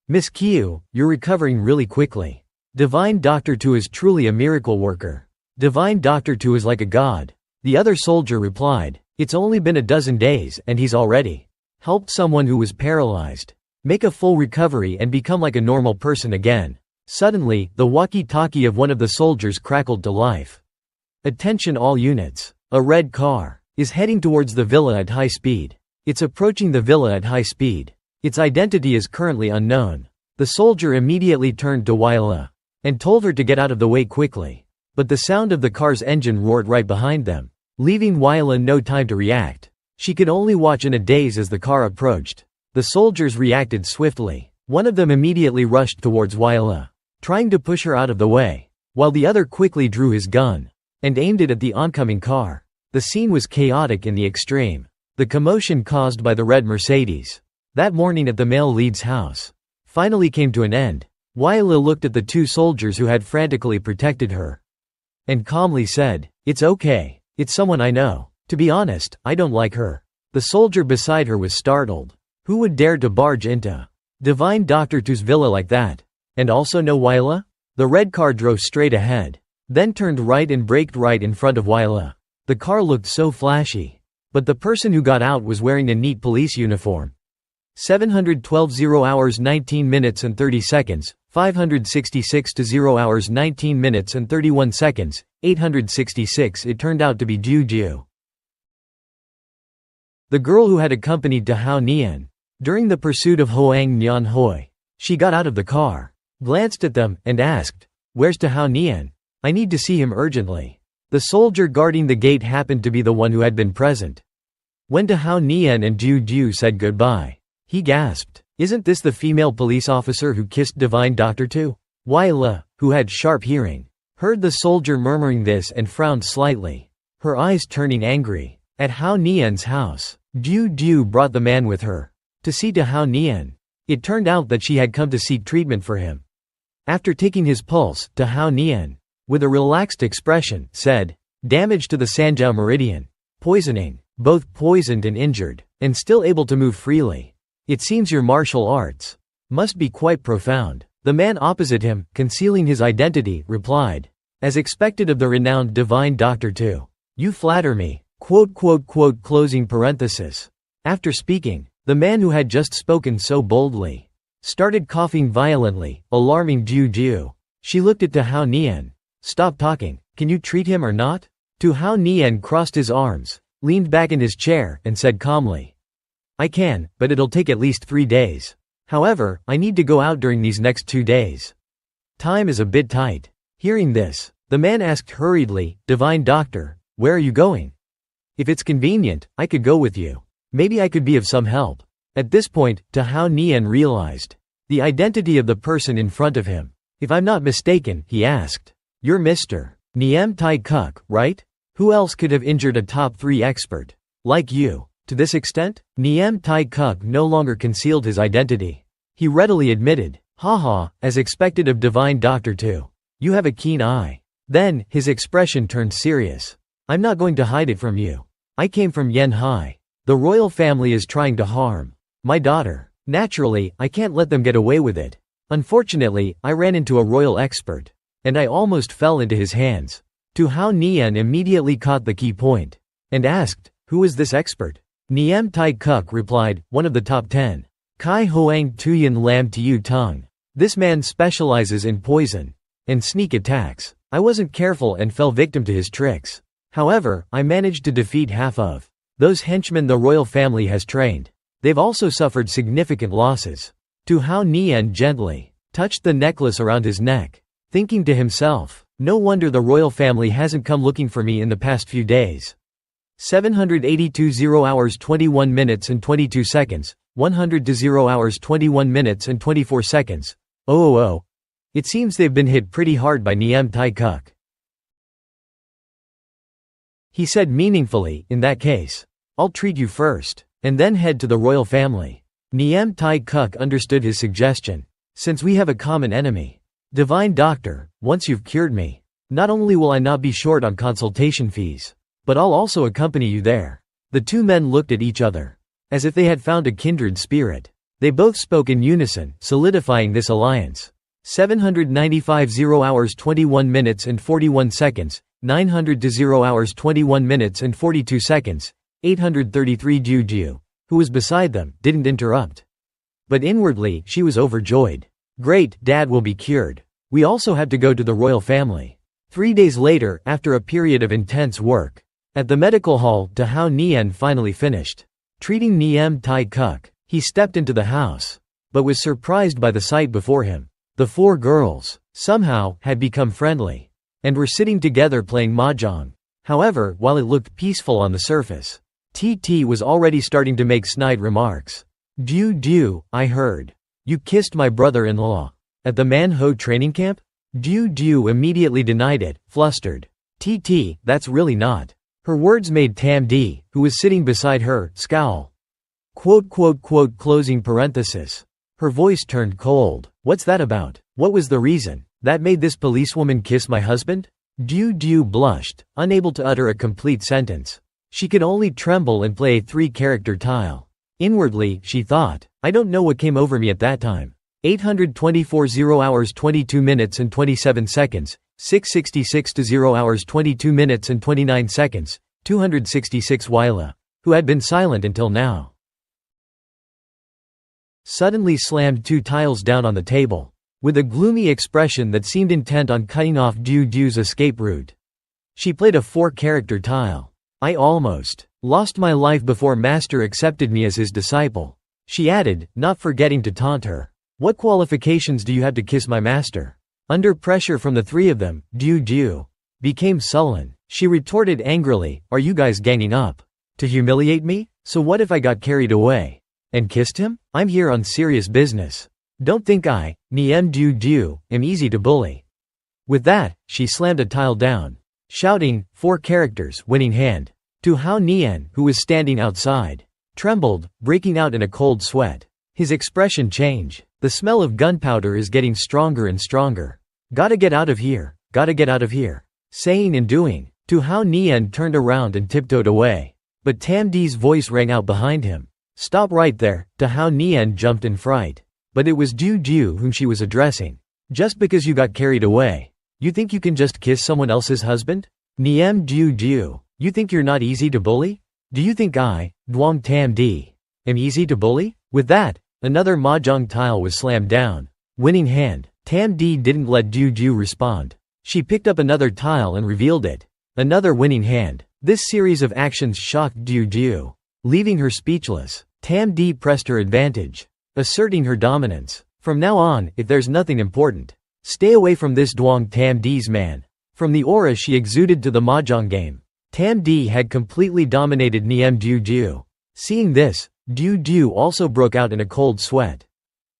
S1: "Miss Qiu, you're recovering really quickly. Divine Dr. Tu is truly a miracle worker. Divine Dr. Tu is like a god." The other soldier replied, "It's only been a dozen days and he's already helped someone who was paralyzed make a full recovery and become like a normal person again." Suddenly, the walkie-talkie of one of the soldiers crackled to life. "Attention all units. A red car is heading towards the villa at high speed. It's approaching the villa at high speed. Its identity is currently unknown." The soldier immediately turned to Wyla and told her to get out of the way quickly. But the sound of the car's engine roared right behind them, leaving Wyla no time to react. She could only watch in a daze as the car approached. The soldiers reacted swiftly. One of them immediately rushed towards Wyla, trying to push her out of the way, while the other quickly drew his gun and aimed it at the oncoming car. The scene was chaotic in the extreme. The commotion caused by the red Mercedes that morning at the male lead's house finally came to an end. Wyla looked at the two soldiers who had frantically protected her and calmly said, "It's okay. It's someone I know. To be honest, I don't like her." The soldier beside her was startled. Who would dare to barge into Divine Dr. Tu's villa like that? And also no Wyla? The red car drove straight ahead, then turned right and braked right in front of Wyla. The car looked so flashy. But the person who got out was wearing a neat police uniform. 712 0 hours 19 minutes and 30 seconds, 566 to 0 hours 19 minutes and 31 seconds, 866. It turned out to be Juju, the girl who had accompanied to Hao Nian during the pursuit of Hoang Nyan Hoi. She got out of the car, glanced at them, and asked, "Where's to Hao Nian? I need to see him urgently." The soldier guarding the gate happened to be the one who had been present. When Dahao Nian and Ju Ju said goodbye, he gasped, "Isn't this the female police officer who kissed Divine Doctor too?" Wei Le, who had sharp hearing, heard the soldier murmuring this and frowned slightly, her eyes turning angry. At Hao Nian's house, Ju Ju brought the man with her to see Dahao Nian. It turned out that she had come to seek treatment for him. After taking his pulse, Dahao Nian, with a relaxed expression, said, "Damage to the Sanjiao meridian. Poisoning. Both poisoned and injured, and still able to move freely. It seems your martial arts must be quite profound." The man opposite him, concealing his identity, replied, "As expected of the renowned Divine Doctor too. You flatter me." Closing parenthesis. After speaking, the man who had just spoken so boldly started coughing violently, alarming Ju Ju. She looked at Dahao Nian. "Stop talking, can you treat him or not?" Dahao Nian crossed his arms, leaned back in his chair, and said calmly, "I can, but it'll take at least 3 days. However, I need to go out during these next 2 days. Time is a bit tight." Hearing this, the man asked hurriedly, "Divine Doctor, where are you going? If it's convenient, I could go with you. Maybe I could be of some help." At this point, Dahao Nian realized the identity of the person in front of him. "If I'm not mistaken," he asked, "you're Mr. Niem Tai Kuk, right? Who else could have injured a top 3 expert like you to this extent?" Niem Tai Kuk no longer concealed his identity. He readily admitted, "Haha, as expected of Divine Doctor too. You have a keen eye." Then, his expression turned serious. "I'm not going to hide it from you. I came from Yanhai. The royal family is trying to harm my daughter. Naturally, I can't let them get away with it. Unfortunately, I ran into a royal expert, and I almost fell into his hands." Dahao Nian immediately caught the key point, and asked, "Who is this expert?" Niem Tai Kuk replied, "One of the top 10. Kai Hoang Tuyen Lam Tiu Tung. This man specializes in poison and sneak attacks. I wasn't careful and fell victim to his tricks. However, I managed to defeat half of those henchmen the royal family has trained. They've also suffered significant losses." Dahao Nian gently touched the necklace around his neck, thinking to himself, "No wonder the royal family hasn't come looking for me in the past few days." 782 0 hours 21 minutes and 22 seconds, 100 to 0 hours 21 minutes and 24 seconds. Oh. It seems they've been hit pretty hard by Niem Tai Kuk. He said meaningfully, "In that case, I'll treat you first, and then head to the royal family." Niem Tai Kuk understood his suggestion. "Since we have a common enemy, Divine Doctor, once you've cured me, not only will I not be short on consultation fees, but I'll also accompany you there." The two men looked at each other, as if they had found a kindred spirit. They both spoke in unison, solidifying this alliance. 795 0 hours 21 minutes and 41 seconds, 900 to 0 hours 21 minutes and 42 seconds, 833 Ju Ju, who was beside them, didn't interrupt. But inwardly, she was overjoyed. "Great, Dad will be cured. We also have to go to the royal family." 3 days later, after a period of intense work, at the medical hall, Dahao Nian finally finished treating Niem Tai Kuk. He stepped into the house, but was surprised by the sight before him. The 4 girls, somehow, had become friendly, and were sitting together playing mahjong. However, while it looked peaceful on the surface, TT was already starting to make snide remarks. Ju Ju, I heard you kissed my brother-in-law at the Manho training camp? Ju Ju immediately denied it, flustered. TT, that's really not. Her words made Tam D, who was sitting beside her, scowl. Closing parenthesis. Her voice turned cold. What's that about? What was the reason that made this policewoman kiss my husband? Ju Ju blushed, unable to utter a complete sentence. She could only tremble and play a 3-character tile. Inwardly, she thought, I don't know what came over me at that time. 824 0 hours 22 minutes and 27 seconds, 666 to 0 hours 22 minutes and 29 seconds, 266 Wyla, who had been silent until now, suddenly slammed 2 tiles down on the table, with a gloomy expression that seemed intent on cutting off Ju Ju's escape route. She played a 4-character tile. I almost lost my life before Master accepted me as his disciple, she added, not forgetting to taunt her. What qualifications do you have to kiss my master? Under pressure from the 3 of them, Ju Ju became sullen. She retorted angrily, are you guys ganging up to humiliate me? So what if I got carried away and kissed him? I'm here on serious business. Don't think I, Niem Du, am easy to bully." With that, she slammed a tile down, shouting, 4 characters, winning hand. Tu Hao Nian, who was standing outside, trembled, breaking out in a cold sweat. His expression changed. The smell of gunpowder is getting stronger and stronger. "Gotta get out of here, gotta get out of here." Saying and doing, Tu Hao Nian turned around and tiptoed away. But Tam Di's voice rang out behind him. "Stop right there." Tu Hao Nian jumped in fright. But it was Du whom she was addressing. "Just because you got carried away, you think you can just kiss someone else's husband? Niem Du, you think you're not easy to bully? Do you think I, Duong Tam Di, am easy to bully?" With that, another mahjong tile was slammed down. Winning hand. Tam Di didn't let Du respond. She picked up another tile and revealed it. Another winning hand. This series of actions shocked Du, leaving her speechless. Tam Di pressed her advantage, asserting her dominance. "From now on, if there's nothing important, stay away from this Duong Tam Di's man." From the aura she exuded to the mahjong game, Tam Di had completely dominated Niem Du. Seeing this, Du also broke out in a cold sweat.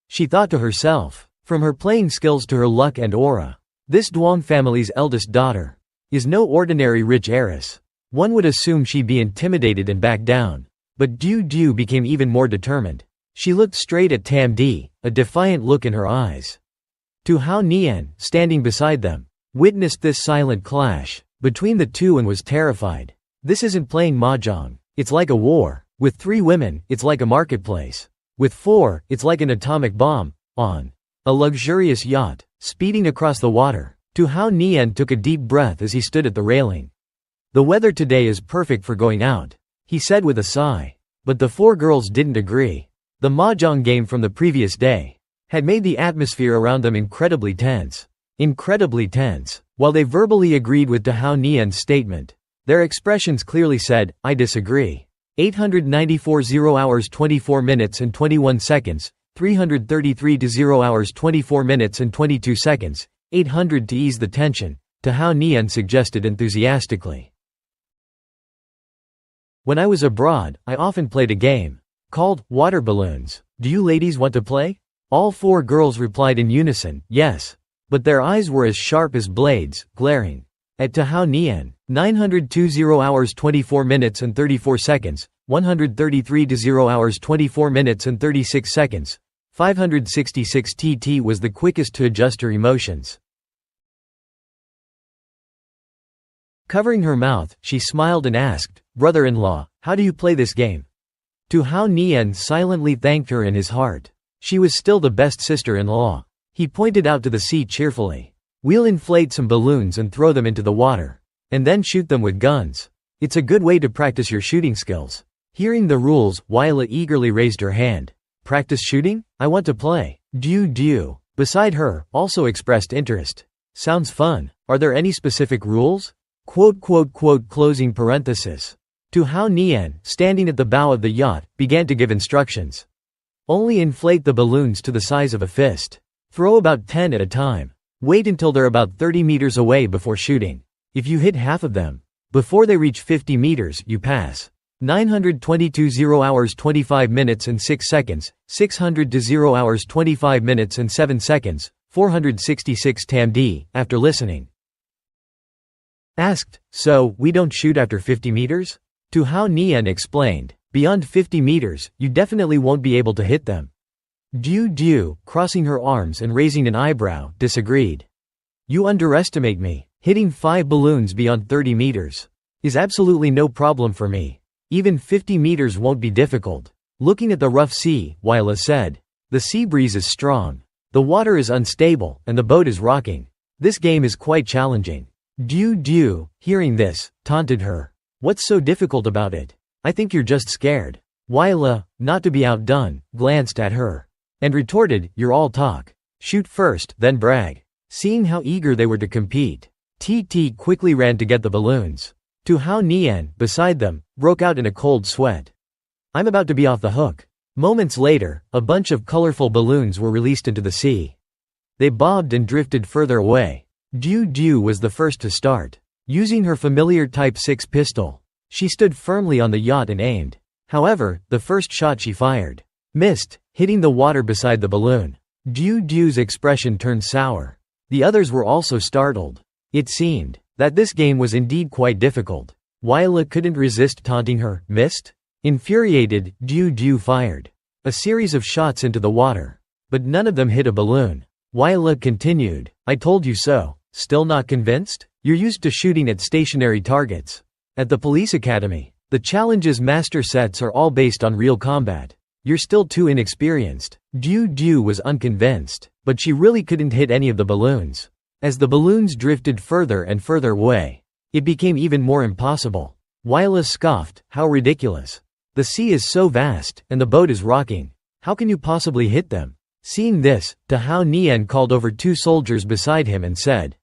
S1: She thought to herself, from her playing skills to her luck and aura, this Duong family's eldest daughter is no ordinary rich heiress. One would assume she'd be intimidated and back down. But Du became even more determined. She looked straight at Tam Di, a defiant look in her eyes. Tu Hao Nian, standing beside them, witnessed this silent clash between the two and was terrified. This isn't playing mahjong. It's like a war. With 3 women, it's like a marketplace. With 4, it's like an atomic bomb. On a luxurious yacht, speeding across the water, Tu Hao Nian took a deep breath as he stood at the railing. "The weather today is perfect for going out," he said with a sigh. But the 4 girls didn't agree. The mahjong game from the previous day had made the atmosphere around them incredibly tense. Incredibly tense. While they verbally agreed with Tu Hao Nian's statement, their expressions clearly said, "I disagree." 894 0 hours 24 minutes and 21 seconds, 333 to 0 hours 24 minutes and 22 seconds, 800 to ease the tension, Tu Hao Nian suggested enthusiastically. "When I was abroad, I often played a game called water balloons. Do you ladies want to play?" All 4 girls replied in unison, "Yes." But their eyes were as sharp as blades, glaring at Tu Hao Nian. 902 0 hours 24 minutes and 34 seconds, 133 to 0 hours 24 minutes and 36 seconds, 566 TT was the quickest to adjust her emotions. Covering her mouth, she smiled and asked, "Brother-in-law, how do you play this game?" Tu Hao Nian silently thanked her in his heart. She was still the best sister-in-law. He pointed out to the sea cheerfully. "We'll inflate some balloons and throw them into the water, and then shoot them with guns. It's a good way to practice your shooting skills." Hearing the rules, Wyla eagerly raised her hand. "Practice shooting? I want to play." Du, beside her, also expressed interest. "Sounds fun. Are there any specific rules?" Closing parenthesis. Tu Hao Nian, standing at the bow of the yacht, began to give instructions. "Only inflate the balloons to the size of a fist. Throw about 10 at a time. Wait until they're about 30 meters away before shooting. If you hit half of them before they reach 50 meters, you pass." 922 0 hours 25 minutes and 6 seconds, 600 to 0 hours 25 minutes and 7 seconds, 466 Tam Di, after listening, asked, "So, we don't shoot after 50 meters? Tu Hao Nian explained, "Beyond 50 meters, you definitely won't be able to hit them." Du, crossing her arms and raising an eyebrow, disagreed. "You underestimate me. Hitting 5 balloons beyond 30 meters is absolutely no problem for me. Even 50 meters won't be difficult." Looking at the rough sea, Wyla said, "The sea breeze is strong. The water is unstable, and the boat is rocking. This game is quite challenging." Du, hearing this, taunted her. "What's so difficult about it? I think you're just scared." Wyla, not to be outdone, glanced at her and retorted, "You're all talk. Shoot first, then brag." Seeing how eager they were to compete, TT quickly ran to get the balloons. Tu Hao Nian, beside them, broke out in a cold sweat. "I'm about to be off the hook." Moments later, a bunch of colorful balloons were released into the sea. They bobbed and drifted further away. Du was the first to start. Using her familiar Type 6 pistol, she stood firmly on the yacht and aimed. However, the first shot she fired missed, hitting the water beside the balloon. Juju's expression turned sour. The others were also startled. It seemed that this game was indeed quite difficult. Wyla couldn't resist taunting her. Missed? Infuriated, Juju fired a series of shots into the water, but none of them hit a balloon. Wyla continued, I told you so. Still not convinced? You're used to shooting at stationary targets. At the police academy, the challenge's master sets are all based on real combat. You're still too inexperienced. Juju was unconvinced, but she really couldn't hit any of the balloons. As the balloons drifted further and further away, it became even more impossible. Wyla scoffed, how ridiculous. The sea is so vast, and the boat is rocking. How can you possibly hit them? Seeing this, Tao Nian called over 2 soldiers beside him and said,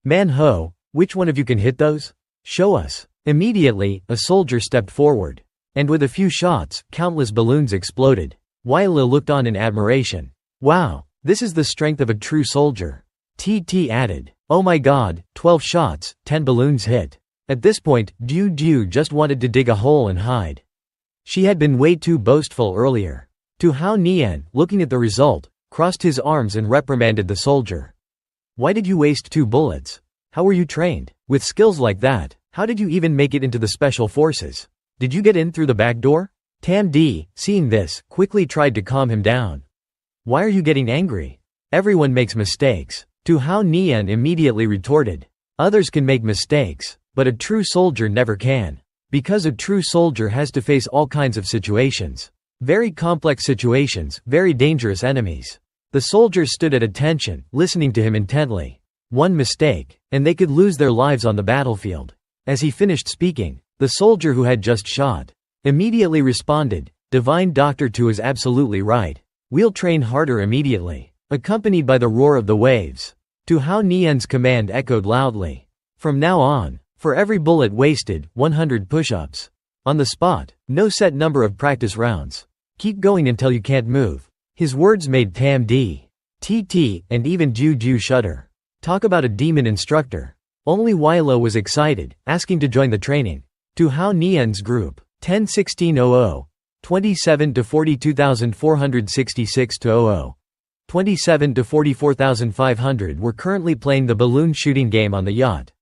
S1: Man Ho, which one of you can hit those? Show us. Immediately, a soldier stepped forward. And with a few shots, countless balloons exploded. Wyla looked on in admiration. Wow, this is the strength of a true soldier. TT added, oh my god, 12 shots, 10 balloons hit. At this point, Juju just wanted to dig a hole and hide. She had been way too boastful earlier. Tao Nian, looking at the result, crossed his arms and reprimanded the soldier. Why did you waste 2 bullets? How were you trained? With skills like that, how did you even make it into the special forces? Did you get in through the back door? Tam D, seeing this, quickly tried to calm him down. Why are you getting angry? Everyone makes mistakes. Tao Nian immediately retorted. Others can make mistakes, but a true soldier never can. Because a true soldier has to face all kinds of situations. Very complex situations, very dangerous enemies. The soldiers stood at attention, listening to him intently. One mistake, and they could lose their lives on the battlefield. As he finished speaking, the soldier who had just shot immediately responded, Divine Doctor Tu is absolutely right. We'll train harder immediately. Accompanied by the roar of the waves, Tao Nian's command echoed loudly. From now on, for every bullet wasted, 100 push-ups. On the spot, no set number of practice rounds. Keep going until you can't move. His words made Tam D, TT, and even Juju shudder. Talk about a demon instructor. Only Wyla was excited, asking to join the training. Tao Nian's group, 10-16-00, 27 to 42,466 to 00. 27 to 44,500 were currently playing the balloon shooting game on the yacht.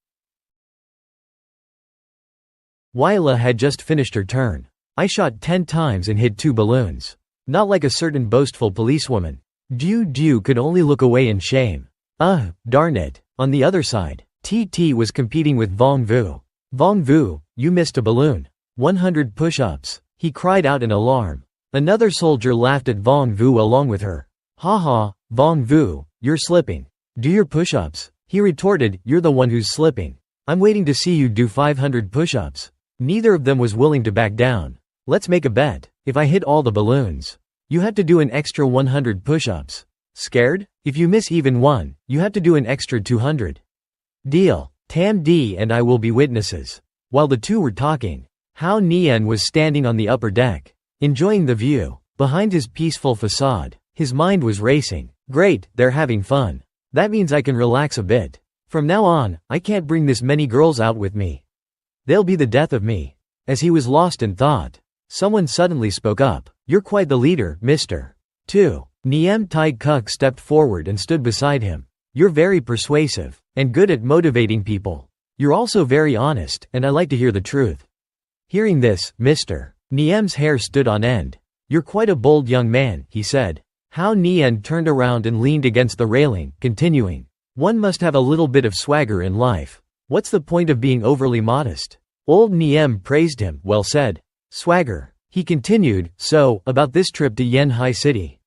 S1: Wyla had just finished her turn. I shot 10 times and hit 2 balloons. Not like a certain boastful policewoman. Juju could only look away in shame. Darn it. On the other side, TT was competing with Vong Vu. Vong Vu, you missed a balloon. 100 push-ups. He cried out in alarm. Another soldier laughed at Vong Vu along with her. Haha, Vong Vu, you're slipping. Do your push-ups. He retorted, you're the one who's slipping. I'm waiting to see you do 500 push-ups. Neither of them was willing to back down. Let's make a bet. If I hit all the balloons, you have to do an extra 100 push-ups. Scared? If you miss even one, you have to do an extra 200. Deal. Tam D and I will be witnesses. While the two were talking, Tao Nian was standing on the upper deck, enjoying the view. Behind his peaceful facade, his mind was racing. Great, they're having fun. That means I can relax a bit. From now on, I can't bring this many girls out with me. They'll be the death of me. As he was lost in thought, someone suddenly spoke up. You're quite the leader, Mr. 2. Niem Tai Kuk stepped forward and stood beside him. You're very persuasive, and good at motivating people. You're also very honest, and I like to hear the truth. Hearing this, Mr. Niem's hair stood on end. You're quite a bold young man, he said. Tao Nian turned around and leaned against the railing, continuing. One must have a little bit of swagger in life. What's the point of being overly modest? Old Niem praised him. Well said. Swagger. He continued, so, about this trip to Yanhai City.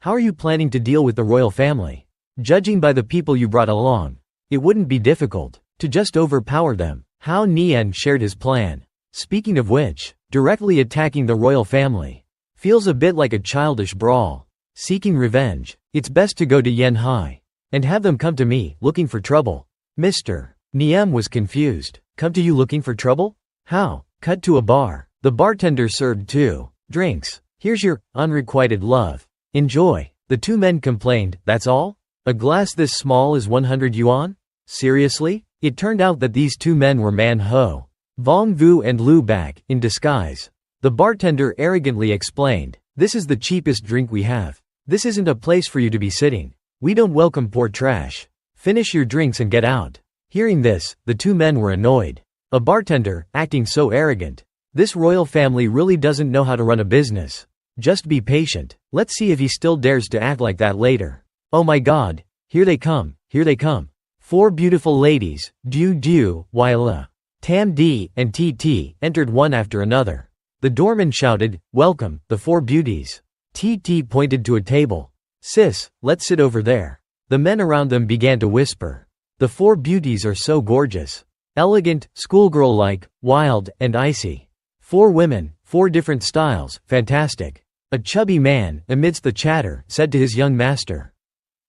S1: How are you planning to deal with the royal family? Judging by the people you brought along, it wouldn't be difficult to just overpower them. Tao Nian shared his plan. Speaking of which, directly attacking the royal family feels a bit like a childish brawl. Seeking revenge, it's best to go to Yanhai and have them come to me, looking for trouble. Mr. Niem was confused. Come to you looking for trouble? How? Cut to a bar. The bartender served 2 drinks. Here's your unrequited love. Enjoy. The 2 men complained, that's all? A glass this small is 100 yuan? Seriously? It turned out that these 2 men were Man Ho, Vong Vu and Lu Bak, in disguise. The bartender arrogantly explained, "This is the cheapest drink we have. This isn't a place for you to be sitting. We don't welcome poor trash. Finish your drinks and get out." Hearing this, the two men were annoyed. A bartender, acting so arrogant. This royal family really doesn't know how to run a business. Just be patient. Let's see if he still dares to act like that later. Oh my god. Here they come. Here they come. 4 beautiful ladies, Du, Wyla, Tam D, and TT, entered one after another. The doorman shouted, "Welcome, the 4 beauties." TT pointed to a table. "Sis, let's sit over there." The men around them began to whisper. The 4 beauties are so gorgeous. Elegant, schoolgirl-like, wild, and icy. 4 women, 4 different styles, fantastic. A chubby man, amidst the chatter, said to his young master.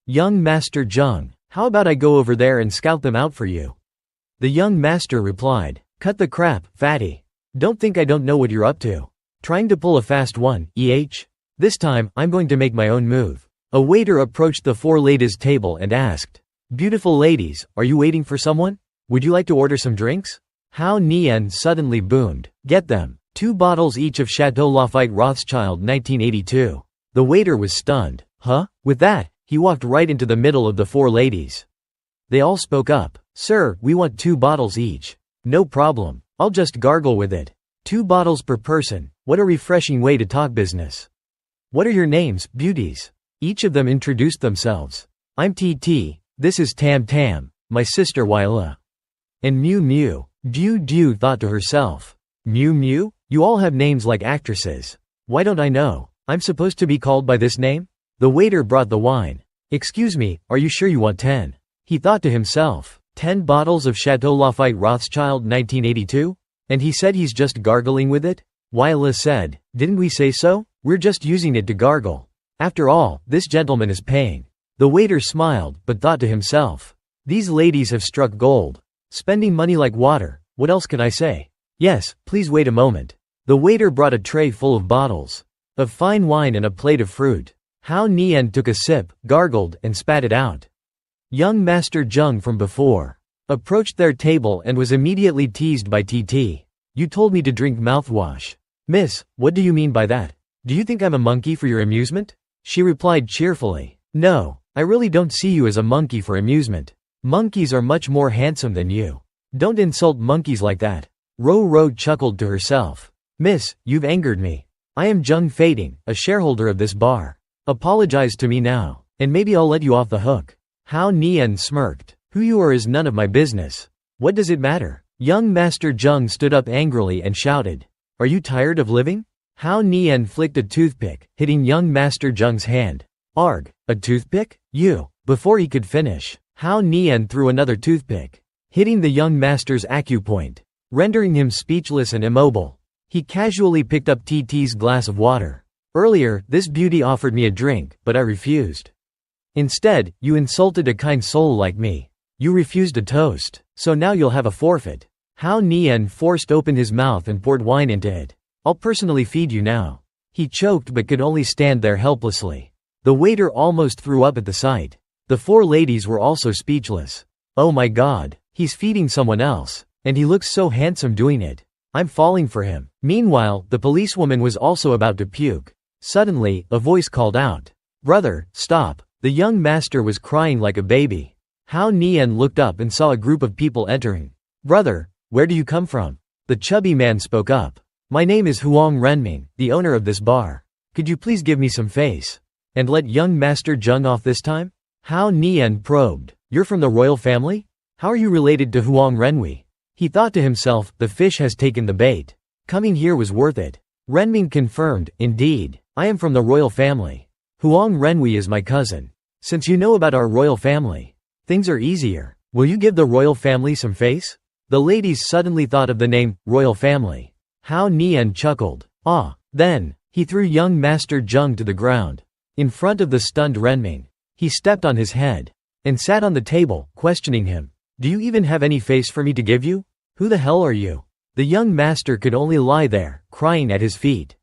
S1: "Young Master Jung, how about I go over there and scout them out for you?" The young master replied, "Cut the crap, fatty. Don't think I don't know what you're up to. Trying to pull a fast one, This time, I'm going to make my own move." A waiter approached the 4 ladies' table and asked, "Beautiful ladies, are you waiting for someone? Would you like to order some drinks?" Hao Nian suddenly boomed, "Get them. 2 bottles each of Chateau Lafite Rothschild 1982. The waiter was stunned. Huh? With that, he walked right into the middle of the 4 ladies. They all spoke up. "Sir, we want 2 bottles each." "No problem. I'll just gargle with it. 2 bottles per person. What a refreshing way to talk business." "What are your names, beauties?" Each of them introduced themselves. "I'm TT, this is Tam Tam, my sister Wyla." And Mew Mew. Du thought to herself. "Mew Mew? You all have names like actresses. Why don't I know? I'm supposed to be called by this name?" The waiter brought the wine. "Excuse me, are you sure you want 10? He thought to himself. 10 bottles of Chateau Lafite Rothschild 1982? And he said he's just gargling with it? Wyla said, "Didn't we say so? We're just using it to gargle. After all, this gentleman is paying." The waiter smiled, but thought to himself. These ladies have struck gold. Spending money like water, what else can I say? "Yes, please wait a moment." The waiter brought a tray full of bottles of fine wine and a plate of fruit. Hao Nian took a sip, gargled, and spat it out. Young Master Jung from before approached their table and was immediately teased by TT. "You told me to drink mouthwash. Miss, what do you mean by that? Do you think I'm a monkey for your amusement?" She replied cheerfully, "No, I really don't see you as a monkey for amusement. Monkeys are much more handsome than you. Don't insult monkeys like that." Ro chuckled to herself. "Miss, you've angered me. I am Jung Fading, a shareholder of this bar. Apologize to me now, and maybe I'll let you off the hook." Hao Nian smirked. "Who you are is none of my business. What does it matter?" Young Master Jung stood up angrily and shouted, "Are you tired of living?" Hao Nian flicked a toothpick, hitting young Master Jung's hand. "Arg, a toothpick? You!" Before he could finish, Hao Nian threw another toothpick, hitting the young master's acupoint, rendering him speechless and immobile. He casually picked up TT's glass of water. "Earlier, this beauty offered me a drink, but I refused. Instead, you insulted a kind soul like me. You refused a toast, so now you'll have a forfeit." Hao Nian forced open his mouth and poured wine into it. "I'll personally feed you now." He choked but could only stand there helplessly. The waiter almost threw up at the sight. The 4 ladies were also speechless. "Oh my god, he's feeding someone else, and he looks so handsome doing it. I'm falling for him." Meanwhile, the policewoman was also about to puke. Suddenly, a voice called out, "Brother, stop." The young master was crying like a baby. Hao Nian looked up and saw a group of people entering. "Brother, where do you come from?" The chubby man spoke up. "My name is Huang Renming, the owner of this bar. Could you please give me some face? And let young Master Jung off this time?" Hao Nian probed. "You're from the royal family? How are you related to Huang Renwei?" He thought to himself, the fish has taken the bait. Coming here was worth it. Renming confirmed, "Indeed, I am from the royal family. Huang Renwei is my cousin. Since you know about our royal family, things are easier. Will you give the royal family some face?" The ladies suddenly thought of the name, royal family. Hao Nian chuckled. "Ah." Then, he threw young Master Jung to the ground. In front of the stunned Renming, he stepped on his head and sat on the table, questioning him. "Do you even have any face for me to give you? Who the hell are you?" The young master could only lie there, crying at his feet.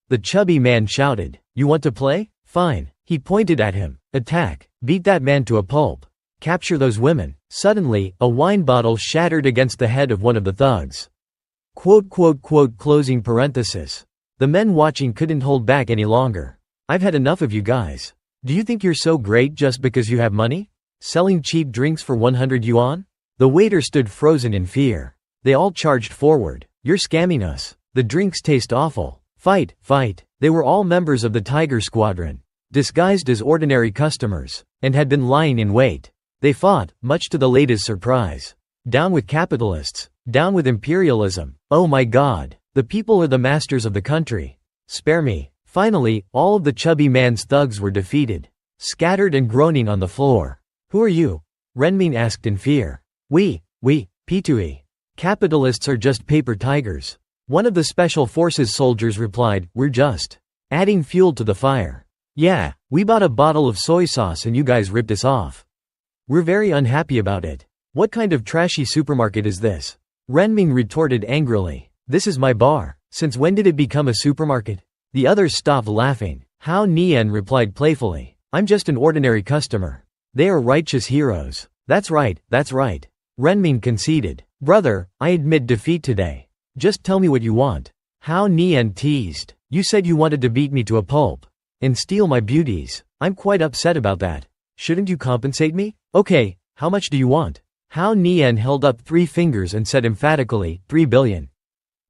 S1: The chubby man shouted, "You want to play? Fine." He pointed at him. "Attack. Beat that man to a pulp. Capture those women." Suddenly, a wine bottle shattered against the head of one of the thugs. Closing parenthesis. The men watching couldn't hold back any longer. "I've had enough of you guys. Do you think you're so great just because you have money? Selling cheap drinks for 100 yuan?" The waiter stood frozen in fear. They all charged forward. "You're scamming us. The drinks taste awful. Fight, fight." They were all members of the Tiger Squadron, disguised as ordinary customers, and had been lying in wait. They fought, much to the ladies' surprise. Down with capitalists. Down with imperialism. Oh my God. The people are the masters of the country. Spare me. Finally, all of the chubby man's thugs were defeated, scattered and groaning on the floor. "Who are you?" Renmin asked in fear. We, P2E. Capitalists are just paper tigers." One of the special forces soldiers replied, "We're just adding fuel to the fire. Yeah, we bought a bottle of soy sauce and you guys ripped us off. We're very unhappy about it. What kind of trashy supermarket is this?" Renming retorted angrily. "This is my bar. Since when did it become a supermarket?" The others stopped laughing. Hao Nian replied playfully, "I'm just an ordinary customer. They are righteous heroes." That's right. Renming conceded. "Brother, I admit defeat today. Just tell me what you want." Hao Nian teased. "You said you wanted to beat me to a pulp and steal my beauties. I'm quite upset about that. Shouldn't you compensate me? Okay, how much do you want?" Hao Nian held up 3 fingers and said emphatically, 3 billion.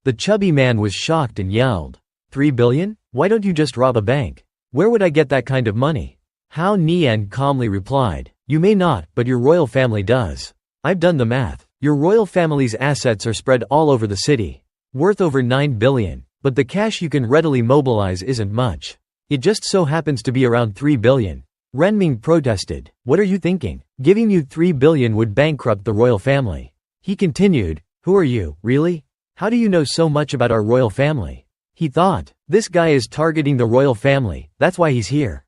S1: The chubby man was shocked and yelled, 3 billion? Why don't you just rob a bank? Where would I get that kind of money? Hao Nian calmly replied, "You may not, but your royal family does. I've done the math. Your royal family's assets are spread all over the city, worth over 9 billion, but the cash you can readily mobilize isn't much. It just so happens to be around 3 billion. Renming protested. "What are you thinking? Giving you 3 billion would bankrupt the royal family." He continued, "Who are you, really? How do you know so much about our royal family?" He thought, "This guy is targeting the royal family, that's why he's here."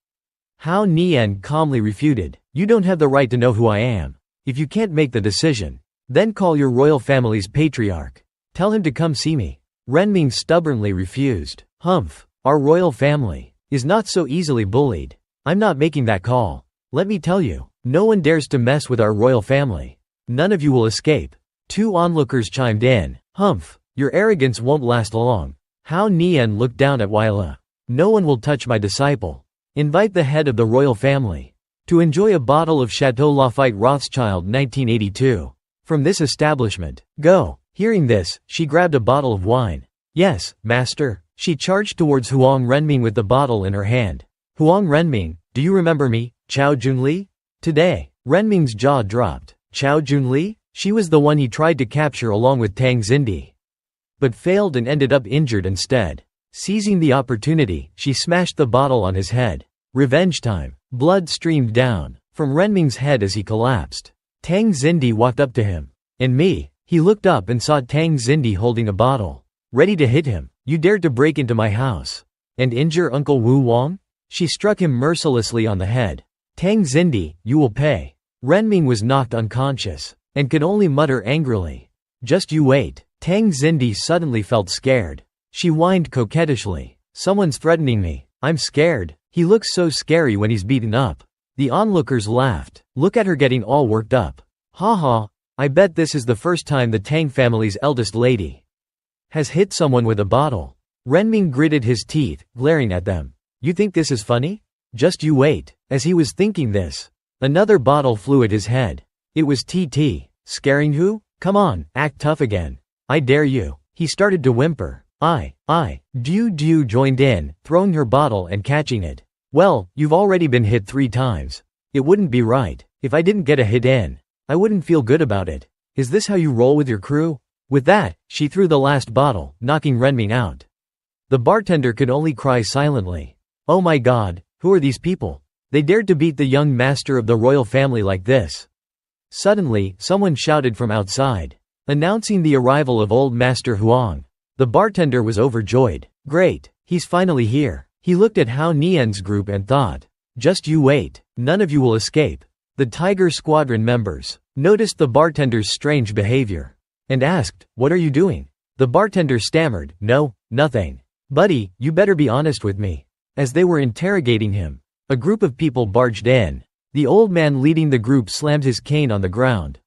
S1: Hao Nian calmly refuted, "You don't have the right to know who I am. If you can't make the decision, then call your royal family's patriarch. Tell him to come see me." Renming stubbornly refused. "Humph, our royal family is not so easily bullied. I'm not making that call. Let me tell you, no one dares to mess with our royal family. None of you will escape." 2 onlookers chimed in. "Humph, your arrogance won't last long." Hao Nian looked down at Weila. "No one will touch my disciple. Invite the head of the royal family to enjoy a bottle of Chateau Lafite Rothschild 1982 from this establishment. Go." Hearing this, she grabbed a bottle of wine. "Yes, master." She charged towards Huang Renming with the bottle in her hand. "Huang Renming, do you remember me, Chao Junli?" Today, Renming's jaw dropped. Chao Junli? She was the one he tried to capture along with Tang Xindi, but failed and ended up injured instead. Seizing the opportunity, she smashed the bottle on his head. Revenge time. Blood streamed down from Renming's head as he collapsed. Tang Xindi walked up to him. "And me?" He looked up and saw Tang Xindi holding a bottle, ready to hit him. "You dared to break into my house and injure Uncle Wu Wang?" She struck him mercilessly on the head. "Tang Xindi, you will pay." Renming was knocked unconscious and could only mutter angrily, "Just you wait." Tang Xindi suddenly felt scared. She whined coquettishly, "Someone's threatening me. I'm scared. He looks so scary when he's beaten up." The onlookers laughed. "Look at her getting all worked up. Ha ha, I bet this is the first time the Tang family's eldest lady has hit someone with a bottle." Renming gritted his teeth, glaring at them. "You think this is funny? Just you wait." As he was thinking this, another bottle flew at his head. It was TT. "Scaring who? Come on, act tough again. I dare you." He started to whimper. Du joined in, throwing her bottle and catching it. "Well, you've already been hit 3 times. It wouldn't be right. If I didn't get a hit in, I wouldn't feel good about it. Is this how you roll with your crew?" With that, she threw the last bottle, knocking Renming out. The bartender could only cry silently. "Oh my God, who are these people? They dared to beat the young master of the royal family like this." Suddenly, someone shouted from outside, announcing the arrival of old Master Huang. The bartender was overjoyed. "Great, he's finally here." He looked at Hao Nian's group and thought, "Just you wait, none of you will escape." The Tiger Squadron members noticed the bartender's strange behavior and asked, "What are you doing?" The bartender stammered, "No, nothing." "Buddy, you better be honest with me." As they were interrogating him, a group of people barged in. The old man leading the group slammed his cane on the ground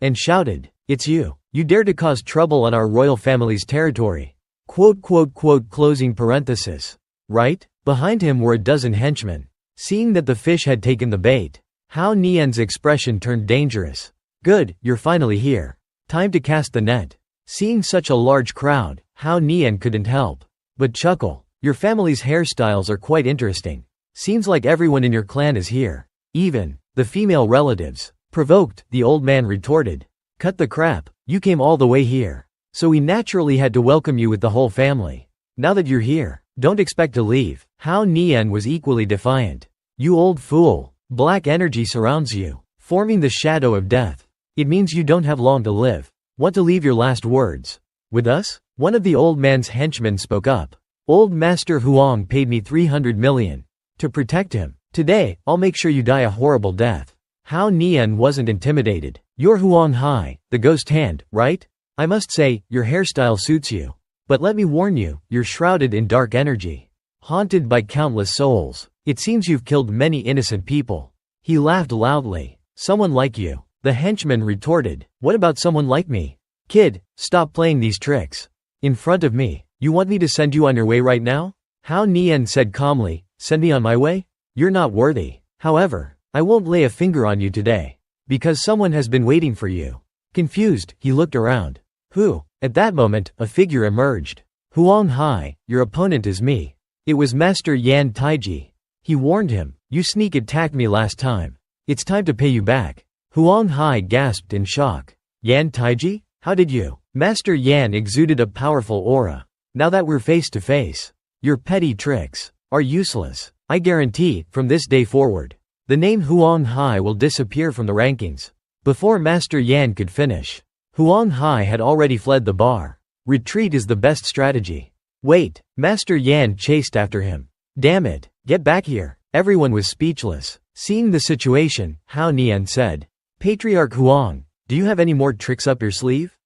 S1: and shouted, "It's you. You dare to cause trouble on our royal family's territory. Closing parenthesis. Right? Behind him were a dozen henchmen. Seeing that the fish had taken the bait, Hao Nian's expression turned dangerous. Good, you're finally here. Time to cast the net. Seeing such a large crowd, Hao Nian couldn't help but chuckle. Your family's hairstyles are quite interesting. Seems like everyone in your clan is here. Even the female relatives. Provoked, the old man retorted. Cut the crap, you came all the way here. So we naturally had to welcome you with the whole family. Now that you're here, don't expect to leave. Hao Nian was equally defiant. You old fool. Black energy surrounds you, forming the shadow of death. It means you don't have long to live. Want to leave your last words with us? One of the old man's henchmen spoke up. Old Master Huang paid me 300 million to protect him. Today, I'll make sure you die a horrible death. Hao Nian wasn't intimidated. You're Huang Hai, the ghost hand, right? I must say, your hairstyle suits you. But let me warn you, you're shrouded in dark energy. Haunted by countless souls. It seems you've killed many innocent people. He laughed loudly. Someone like you. The henchman retorted. What about someone like me? Kid, stop playing these tricks. In front of me. You want me to send you on your way right now? Hao Nian said calmly. Send me on my way? You're not worthy. However, I won't lay a finger on you today. Because someone has been waiting for you. Confused, he looked around. Who? At that moment, a figure emerged. Huang Hai, your opponent is me. It was Master Yan Taiji. He warned him, you sneak attacked me last time. It's time to pay you back. Huang Hai gasped in shock. Yan Taiji? How did you? Master Yan exuded a powerful aura. Now that we're face to face, your petty tricks are useless. I guarantee, from this day forward, the name Huang Hai will disappear from the rankings. Before Master Yan could finish, Huang Hai had already fled the bar. Retreat is the best strategy. Wait, Master Yan chased after him. Damn it, get back here. Everyone was speechless. Seeing the situation, Hao Nian said, Patriarch Huang, do you have any more tricks up your sleeve?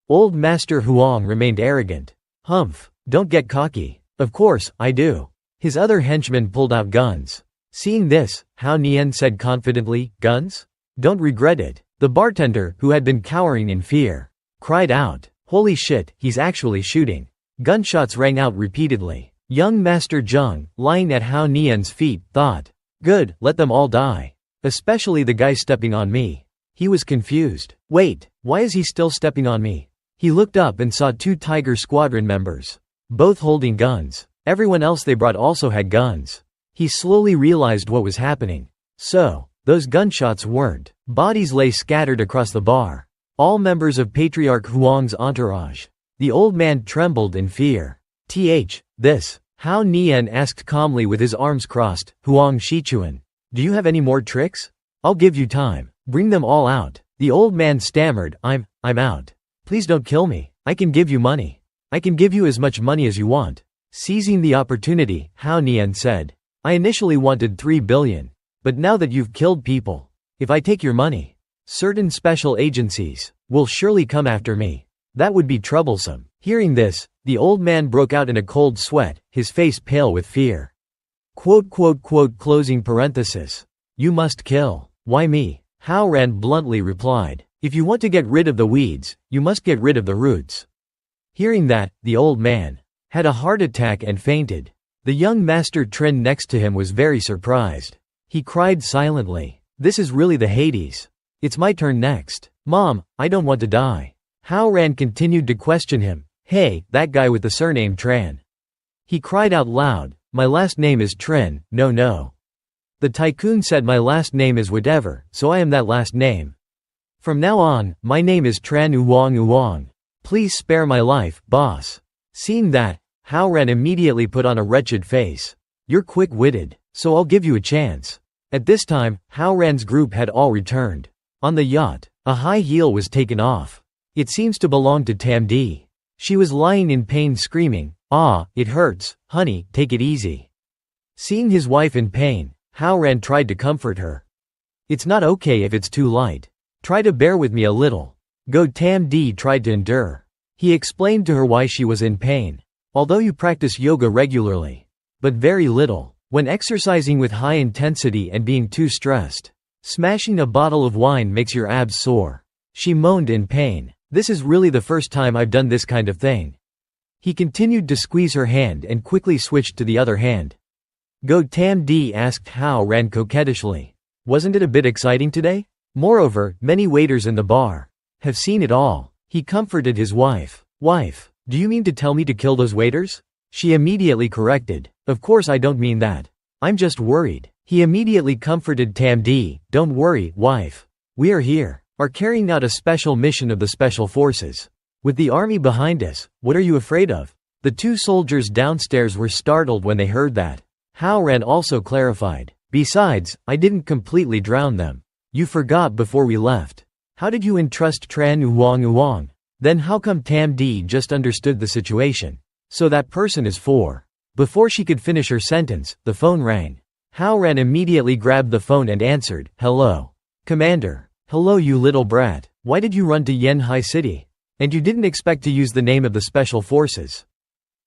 S1: Old Master Huang remained arrogant. Humph, don't get cocky. Of course, I do. His other henchmen pulled out guns. Seeing this, Hao Nian said confidently, guns? Don't regret it. The bartender, who had been cowering in fear, cried out, holy shit, he's actually shooting. Gunshots rang out repeatedly. Young Master Zheng, lying at Hao Nian's feet, thought, good, let them all die. Especially the guy stepping on me. He was confused. Wait, why is he still stepping on me? He looked up and saw two Tiger Squadron members, both holding guns. Everyone else they brought also had guns. He slowly realized what was happening. So, those gunshots weren't. Bodies lay scattered across the bar. All members of Patriarch Huang's entourage. The old man trembled in fear. This. Hao Nian asked calmly with his arms crossed, Huang Shichuan. Do you have any more tricks? I'll give you time. Bring them all out. The old man stammered, I'm out. Please don't kill me. I can give you money. I can give you as much money as you want. Seizing the opportunity, Hao Nian said. I initially wanted 3 billion. But now that you've killed people, if I take your money, certain special agencies will surely come after me. That would be troublesome. Hearing this, the old man broke out in a cold sweat, his face pale with fear. Closing parenthesis. You must kill. Why me? Hao Ran bluntly replied. If you want to get rid of the weeds, you must get rid of the roots. Hearing that, the old man had a heart attack and fainted. The young Master Trin next to him was very surprised. He cried silently. This is really the Hades. It's my turn next. Mom, I don't want to die. Hao Ran continued to question him. Hey, that guy with the surname Tran. He cried out loud. My last name is Trin, no. The tycoon said my last name is whatever, so I am that last name. From now on, my name is Tran Uwang. Please spare my life, boss. Seeing that, Hao Ran immediately put on a wretched face. You're quick-witted, so I'll give you a chance. At this time, Hao Ran's group had all returned. On the yacht, a high heel was taken off. It seems to belong to Tam Di. She was lying in pain screaming, ah, it hurts, honey, take it easy. Seeing his wife in pain, Hao Ran tried to comfort her. It's not okay if it's too light. Try to bear with me a little. Go. Tam Di tried to endure. He explained to her why she was in pain. Although you practice yoga regularly, but very little, when exercising with high intensity and being too stressed, smashing a bottle of wine makes your abs sore. She moaned in pain. This is really the first time I've done this kind of thing. He continued to squeeze her hand and quickly switched to the other hand. "Go Tam D?" asked Hao Ran coquettishly. "Wasn't it a bit exciting today? Moreover, many waiters in the bar have seen it all." He comforted his wife. "Wife, do you mean to tell me to kill those waiters?" She immediately corrected. "Of course I don't mean that. I'm just worried." He immediately comforted Tam D. "Don't worry, wife. We are carrying out a special mission of the Special Forces. With the army behind us, what are you afraid of?" The two soldiers downstairs were startled when they heard that. Hao Ran also clarified. "Besides, I didn't completely drown them. You forgot before we left. How did you entrust Tran Uwang? Then how come Tam D just understood the situation? So that person is 4. Before she could finish her sentence, the phone rang. Hao Ran immediately grabbed the phone and answered. "Hello. Commander." "Hello you little brat. Why did you run to Yanhai City? And you didn't expect to use the name of the Special Forces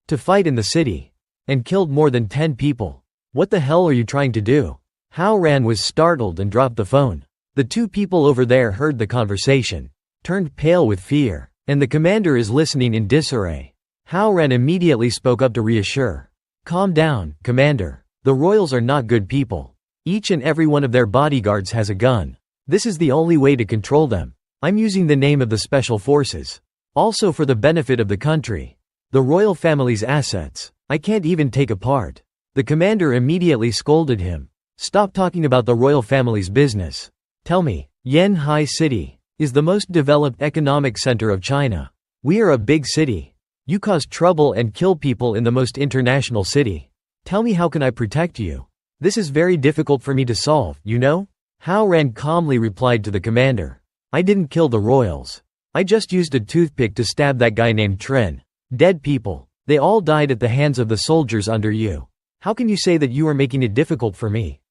S1: to fight in the city and killed more than 10 people. What the hell are you trying to do?" Hao Ran was startled and dropped the phone. The two people over there heard the conversation, turned pale with fear, and the commander is listening in disarray. Hao Ran immediately spoke up to reassure. "Calm down, Commander. The royals are not good people. Each and every one of their bodyguards has a gun. This is the only way to control them. I'm using the name of the Special Forces. Also for the benefit of the country. The royal family's assets, I can't even take apart." The commander immediately scolded him. "Stop talking about the royal family's business. Tell me, Yanhai City is the most developed economic center of China. We are a big city. You cause trouble and kill people in the most international city. Tell me, how can I protect you? This is very difficult for me to solve, you know?" Hao Ran calmly replied to the commander. "I didn't kill the royals. I just used a toothpick to stab that guy named Tren. Dead people. They all died at the hands of the soldiers under you. How can you say that you are making it difficult for me?"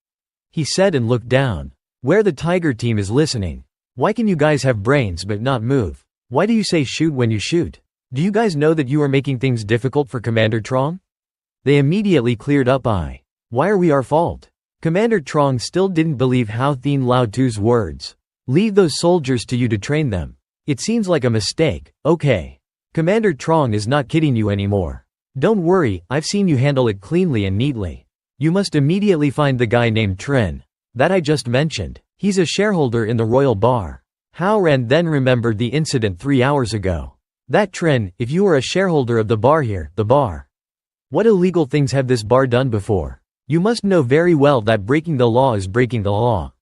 S1: He said and looked down. "Where the Tiger team is listening. Why can you guys have brains but not move? Why do you say shoot when you shoot? Do you guys know that you are making things difficult for Commander Trong?" They immediately cleared up. Why are we our fault?" Commander Trong still didn't believe Hao Thien Lao Tu's words. "Leave those soldiers to you to train them. It seems like a mistake, okay? Commander Trong is not kidding you anymore. Don't worry, I've seen you handle it cleanly and neatly. You must immediately find the guy named Tren that I just mentioned. He's a shareholder in the royal bar." Hao Ran then remembered the incident 3 hours ago. "That Tren, if you are a shareholder of the bar here, the bar. What illegal things have this bar done before? You must know very well that breaking the law is breaking the law."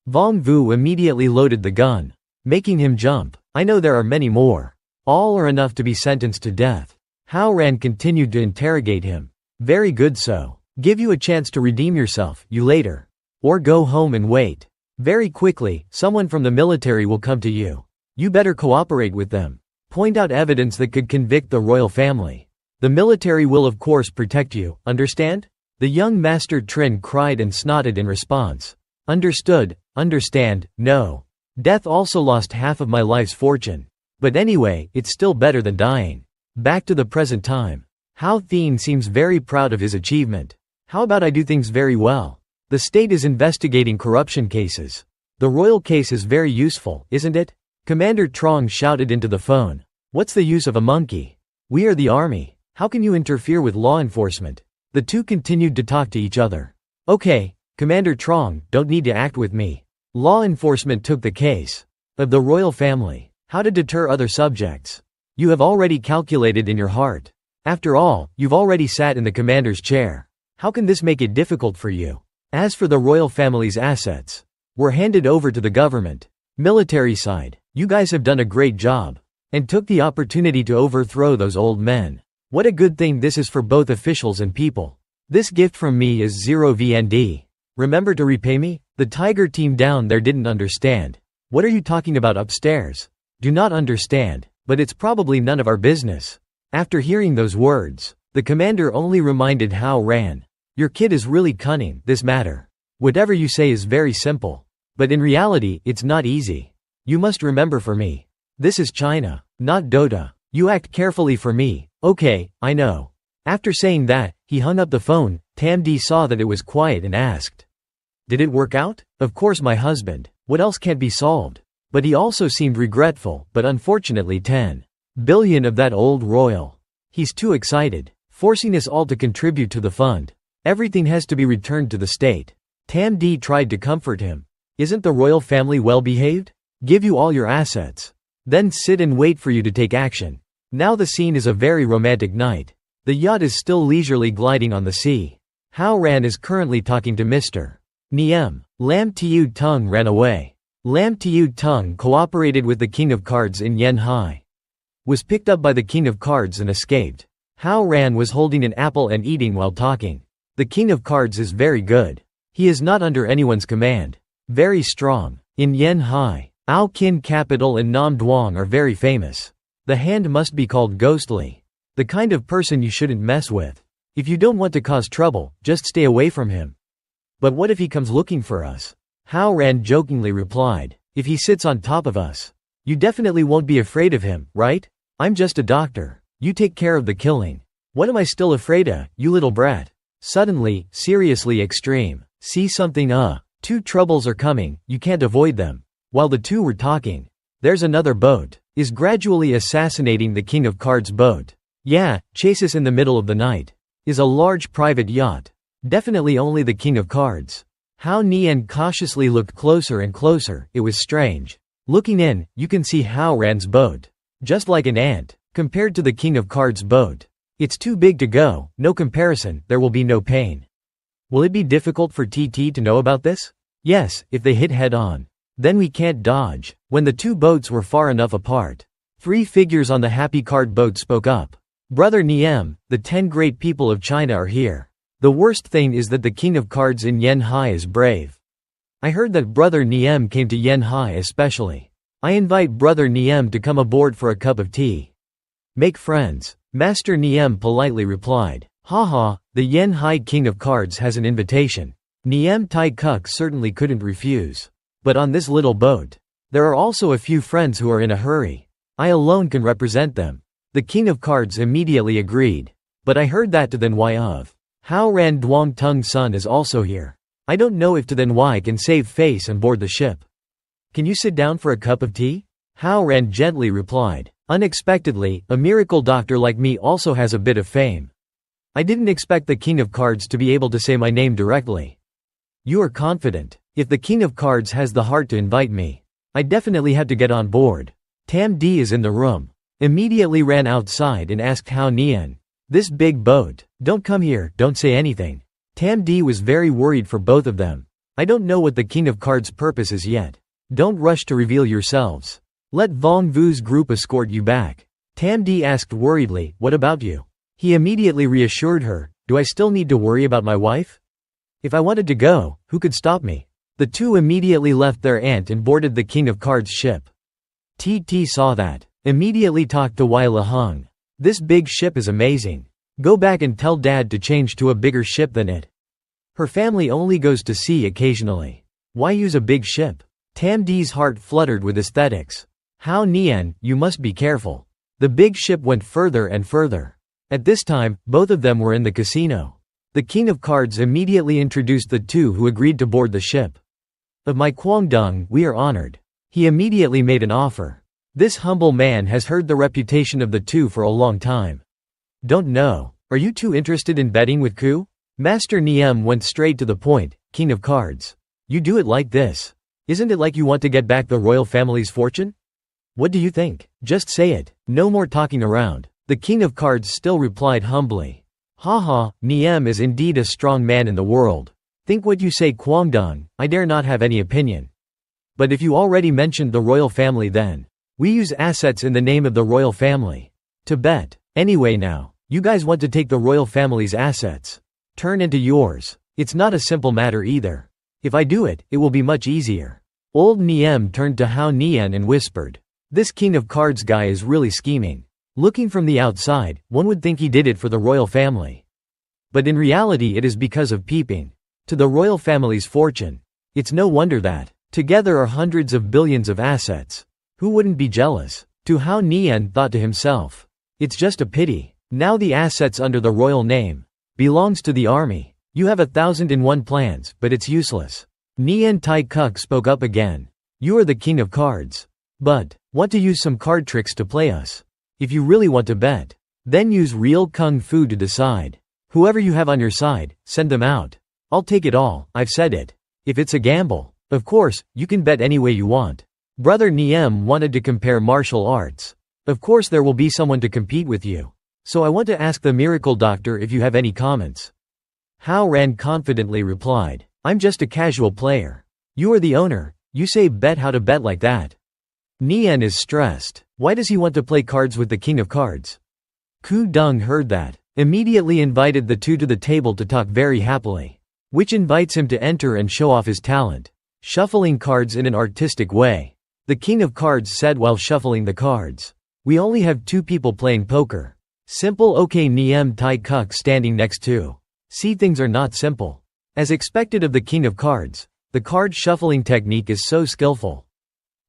S1: Vong Vu immediately loaded the gun, making him jump. "I know there are many more. All are enough to be sentenced to death." Hao Ran continued to interrogate him. "Very good, so give you a chance to redeem yourself, you later. Or go home and wait. Very quickly, someone from the military will come to you. You better cooperate with them. Point out evidence that could convict the royal family. The military will of course protect you, understand?" The young Master Trin cried and snotted in response. "Understood, understand, no. Death also lost half of my life's fortune. But anyway, it's still better than dying." Back to the present time. Hao Thien seems very proud of his achievement. "How about I do things very well? The state is investigating corruption cases. The royal case is very useful, isn't it?" Commander Trong shouted into the phone. "What's the use of a monkey? We are the army. How can you interfere with law enforcement?" The two continued to talk to each other. "Okay, Commander Trong, don't need to act with me. Law enforcement took the case of the royal family. How to deter other subjects. You have already calculated in your heart. After all, you've already sat in the commander's chair. How can this make it difficult for you? As for the royal family's assets, were handed over to the government. Military side, you guys have done a great job. And took the opportunity to overthrow those old men. What a good thing this is for both officials and people. This gift from me is 0 VND. Remember to repay me?" The Tiger team down there didn't understand. "What are you talking about upstairs?" "Do not understand, but it's probably none of our business." After hearing those words, the commander only reminded Hao Ran. "Your kid is really cunning, this matter. Whatever you say is very simple. But in reality, it's not easy. You must remember, for me, this is China, not Dota. You act carefully for me." "Okay, I know." After saying that, he hung up the phone. Tam D saw that it was quiet and asked, "Did it work out?" "Of course, my husband. What else can't be solved?" But he also seemed regretful, but unfortunately 10 billion of that old royal. He's too excited, forcing us all to contribute to the fund. Everything has to be returned to the state. Tam D tried to comfort him. Isn't the royal family well behaved? Give you all your assets. Then sit and wait for you to take action. Now the scene is a very romantic night. The yacht is still leisurely gliding on the sea. Hao Ran is currently talking to Mr. Niem. Lam Tiu Tung ran away. Lam Tiu Tung cooperated with the King of Cards in Yanhai. Was picked up by the King of Cards and escaped. Hao Ran was holding an apple and eating while talking. The King of Cards is very good. He is not under anyone's command. Very strong. In Yanhai, Ao Kin Capital and Nam Duong are very famous. The hand must be called ghostly. The kind of person you shouldn't mess with. If you don't want to cause trouble, just stay away from him. But what if he comes looking for us? Hao Ran jokingly replied. If he sits on top of us, you definitely won't be afraid of him, right? I'm just a doctor. You take care of the killing. What am I still afraid of, you little brat? Suddenly, seriously extreme. See something two troubles are coming, you can't avoid them. While the two were talking, there's another boat. Is gradually assassinating the King of Cards boat. Yeah, chases in the middle of the night. Is a large private yacht. Definitely only the King of Cards. Hao Nian cautiously looked closer and closer, it was strange. Looking in, you can see Hao Ran's boat. Just like an ant, compared to the King of Cards boat. It's too big to go, no comparison, there will be no pain. Will it be difficult for TT to know about this? Yes, if they hit head on. Then we can't dodge. When the two boats were far enough apart, 3 figures on the Happy Card boat spoke up. Brother Niem, the 10 great people of China are here. The worst thing is that the King of Cards in Yanhai is brave. I heard that Brother Niem came to Yanhai especially. I invite Brother Niem to come aboard for a cup of tea. Make friends. Master Niem politely replied. Haha, the Yanhai King of Cards has an invitation. Niem Tai Kuk certainly couldn't refuse. But on this little boat, there are also a few friends who are in a hurry. I alone can represent them. The King of Cards immediately agreed. But I heard that to then Wai of Hao Ran Duong Tung Sun is also here. I don't know if to then Wai can save face and board the ship. Can you sit down for a cup of tea? Hao Ran gently replied. Unexpectedly, a miracle doctor like me also has a bit of fame. I didn't expect the King of Cards to be able to say my name directly. You are confident. If the King of Cards has the heart to invite me, I definitely have to get on board. Tam D is in the room. Immediately ran outside and asked Hao Nian. This big boat, don't come here, don't say anything. Tam D was very worried for both of them. I don't know what the King of Cards' purpose is yet. Don't rush to reveal yourselves. Let Vong Vu's group escort you back. Tam D asked worriedly, what about you? He immediately reassured her, do I still need to worry about my wife? If I wanted to go, who could stop me? The two immediately left their aunt and boarded the King of Cards ship. TT saw that. Immediately talked to Wai Laheng. This big ship is amazing. Go back and tell Dad to change to a bigger ship than it. Her family only goes to sea occasionally. Why use a big ship? Tam D's heart fluttered with aesthetics. Hao Nian, you must be careful. The big ship went further and further. At this time, both of them were in the casino. The King of Cards immediately introduced the two who agreed to board the ship. Of my Guangdong, we are honored. He immediately made an offer. This humble man has heard the reputation of the two for a long time. Don't know. Are you too interested in betting with Ku? Master Niem went straight to the point. King of Cards. You do it like this. Isn't it like you want to get back the royal family's fortune? What do you think? Just say it. No more talking around. The King of Cards still replied humbly. Haha, Niem is indeed a strong man in the world. Think what you say, Guangdong. I dare not have any opinion. But if you already mentioned the royal family, then we use assets in the name of the royal family. To bet. Anyway now, you guys want to take the royal family's assets. Turn into yours. It's not a simple matter either. If I do it, it will be much easier. Old Niem turned to Hao Nian and whispered. This King of Cards guy is really scheming. Looking from the outside, one would think he did it for the royal family. But in reality it is because of peeping to the royal family's fortune. It's no wonder that together are hundreds of billions of assets. Who wouldn't be jealous? To Hao Nian thought to himself. It's just a pity. Now the assets under the royal name belongs to the army. You have 1,001 plans, but it's useless. Nian Tai Kuk spoke up again. You are the King of Cards. But want to use some card tricks to play us. If you really want to bet, Then use real kung fu to decide. Whoever you have on your side, send them out. I'll take it all, I've said it. If it's a gamble, of course, you can bet any way you want. Brother Niem wanted to compare martial arts. Of course there will be someone to compete with you. So I want to ask the miracle doctor if you have any comments. Hao Ran confidently replied, I'm just a casual player. You are the owner, you say bet how to bet like that. Nien is stressed. Why does he want to play cards with the king of cards? Ku Dong heard that, immediately invited the two to the table to talk very happily, which invites him to enter and show off his talent, shuffling cards in an artistic way. The king of cards said while shuffling the cards, we only have 2 people playing poker. Simple. Okay. Niem Tai Kuk standing next to. See, things are not simple. As expected of the king of cards, the card shuffling technique is so skillful.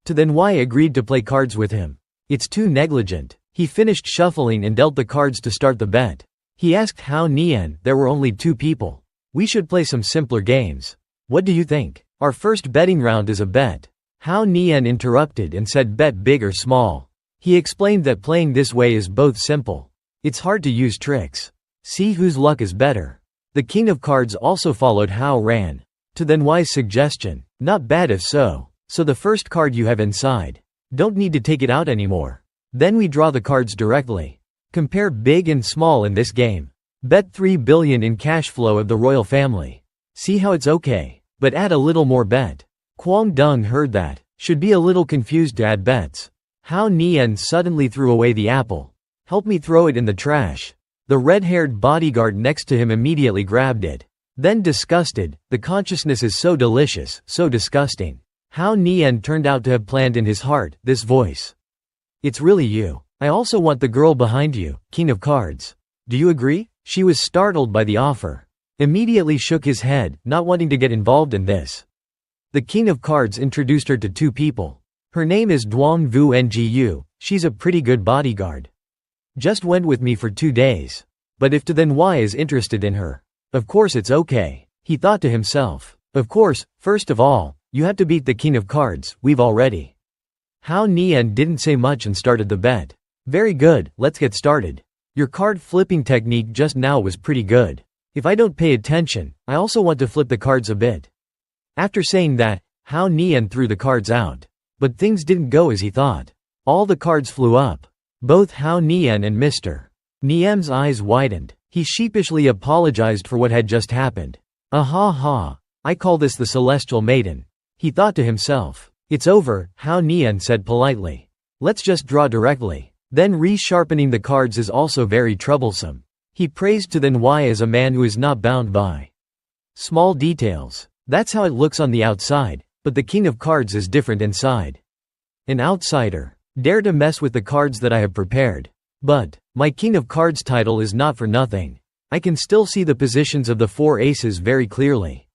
S1: To then Why agreed to play cards with him. It's too negligent. He finished shuffling and dealt the cards to start the bet. He asked Hao Nian, there were only 2 people. We should play some simpler games. What do you think? Our first betting round is a bet. Hao Nian interrupted and said bet big or small. He explained that playing this way is both simple. It's hard to use tricks. See whose luck is better. The king of cards also followed Hao Ran. To then Why's suggestion. Not bad if so. So the first card you have inside. Don't need to take it out anymore. Then we draw the cards directly. Compare big and small in this game. Bet 3 billion in cash flow of the royal family. See how it's okay. But add a little more bet. Kwang Dung heard that. Should be a little confused to add bets. Hao Nian suddenly threw away the apple. Help me throw it in the trash. The red-haired bodyguard next to him immediately grabbed it. Then disgusted, the consciousness is so delicious, so disgusting. Hao Nian turned out to have planned in his heart, this voice. It's really you. I also want the girl behind you, king of cards. Do you agree? She was startled by the offer. Immediately shook his head, not wanting to get involved in this. The king of cards introduced her to 2 people. Her name is Duong Vu Ngu, she's a pretty good bodyguard. Just went with me for 2 days. But if To Then Why is interested in her, of course it's okay. He thought to himself. Of course, first of all, you have to beat the king of cards, we've already. Hao Nian didn't say much and started the bet. Very good, let's get started. Your card flipping technique just now was pretty good. If I don't pay attention, I also want to flip the cards a bit. After saying that, Hao Nian threw the cards out. But things didn't go as he thought. All the cards flew up. Both Hao Nian and Mr. Niem's eyes widened. He sheepishly apologized for what had just happened. Ha ha. I call this the Celestial Maiden. He thought to himself. It's over, Hao Nian said politely. Let's just draw directly. Then re-sharpening the cards is also very troublesome. He praised To Then Why as a man who is not bound by small details. That's how it looks on the outside, but the king of cards is different inside. An outsider. Dare to mess with the cards that I have prepared. But my king of cards title is not for nothing. I can still see the positions of the 4 aces very clearly.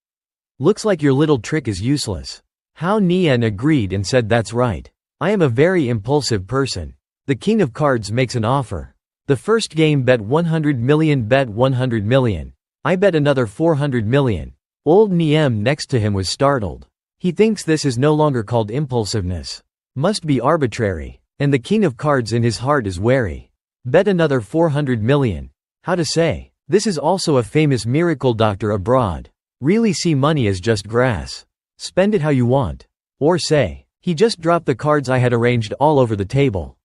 S1: Looks like your little trick is useless. Hao Nian agreed and said that's right. I am a very impulsive person. The king of cards makes an offer. The first game bet 100 million, bet 100 million. I bet another 400 million. Old Niem next to him was startled. He thinks this is no longer called impulsiveness. Must be arbitrary. And the king of cards in his heart is wary. Bet another 400 million. How to say? This is also a famous miracle doctor abroad. Really see money as just grass. Spend it how you want. Or say, he just dropped the cards I had arranged all over the table.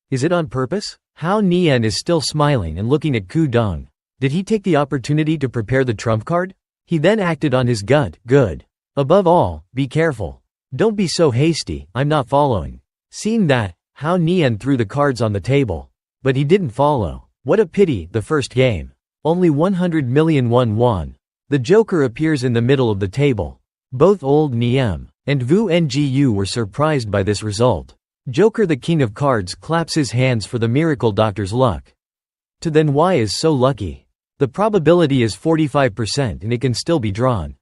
S1: Is it on purpose? Hao Nian is still smiling and looking at Ku Dong. Did he take the opportunity to prepare the trump card? He then acted on his gut. Good. Above all, be careful. Don't be so hasty, I'm not following. Seeing that, Hao Nian threw the cards on the table. But he didn't follow. What a pity, the first game. Only 100 million won. The joker appears in the middle of the table. Both old Niem and Vu Ngu were surprised by this result. Joker the king of cards claps his hands for the miracle doctor's luck. To Then Why is so lucky. The probability is 45% and it can still be drawn.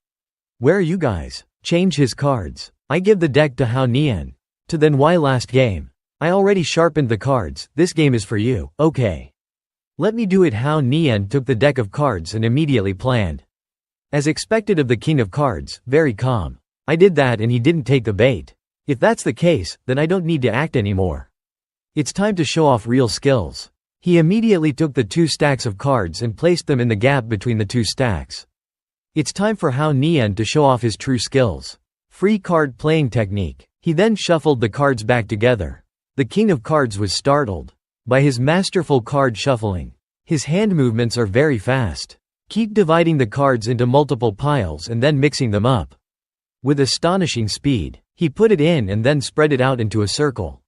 S1: Where are you guys? Change his cards. I give the deck to Hao Nian. To Then Why last game. I already sharpened the cards, this game is for you, okay. Let me do it. Hao Nian took the deck of cards and immediately planned. As expected of the king of cards, very calm. I did that and he didn't take the bait. If that's the case, then I don't need to act anymore. It's time to show off real skills. He immediately took the 2 stacks of cards and placed them in the gap between the 2 stacks. It's time for Hao Nian to show off his true skills. Free card playing technique. He then shuffled the cards back together. The king of cards was startled by his masterful card shuffling. His hand movements are very fast. Keep dividing the cards into multiple piles and then mixing them up. With astonishing speed, he put it in and then spread it out into a circle.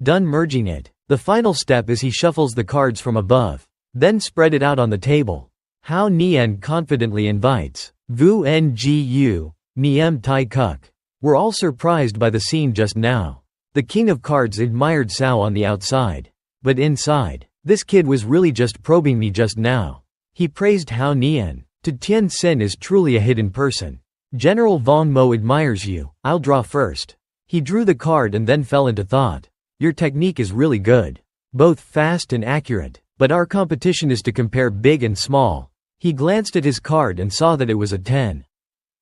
S1: Done merging it. The final step is he shuffles the cards from above, then spread it out on the table. Hao Nian confidently invites Vu Ngu, Niem Tai Kuk. We're all surprised by the scene just now. The king of cards admired Cao on the outside. But inside, this kid was really just probing me just now. He praised Hao Nian. To Tian Xin is truly a hidden person. General Vong Mo admires you. I'll draw first. He drew the card and then fell into thought. Your technique is really good. Both fast and accurate. But our competition is to compare big and small. He glanced at his card and saw that it was a 10.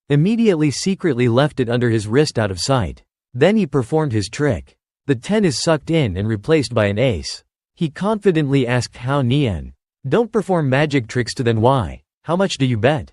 S1: Immediately secretly left it under his wrist out of sight. Then he performed his trick. The 10 is sucked in and replaced by an ace. He confidently asked Hao Nian. Don't perform magic tricks to then why? How much do you bet?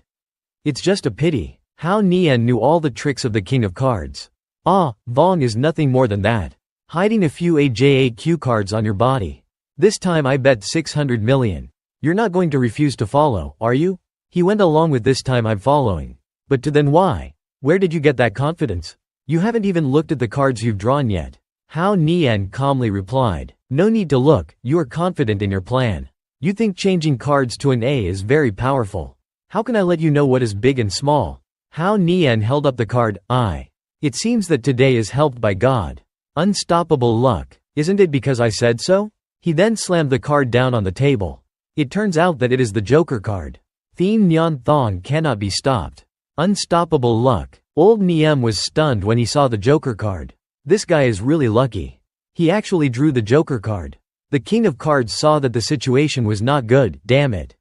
S1: It's just a pity. Hao Nian knew all the tricks of the king of cards. Ah, Vong is nothing more than that. Hiding a few AJAQ cards on your body. This time I bet 600 million. You're not going to refuse to follow, are you? He went along with this time I'm following. But to then why? Where did you get that confidence? You haven't even looked at the cards you've drawn yet. Hao Nian calmly replied. No need to look, you are confident in your plan. You think changing cards to an A is very powerful. How can I let you know what is big and small? Hao Nian held up the card, I. It seems that today is helped by God. Unstoppable luck. Isn't it because I said so? He then slammed the card down on the table. It turns out that it is the Joker card. Thien Nyan Thong cannot be stopped. Unstoppable luck. Old Niem was stunned when he saw the Joker card. This guy is really lucky. He actually drew the Joker card. The king of cards saw that the situation was not good, damn it.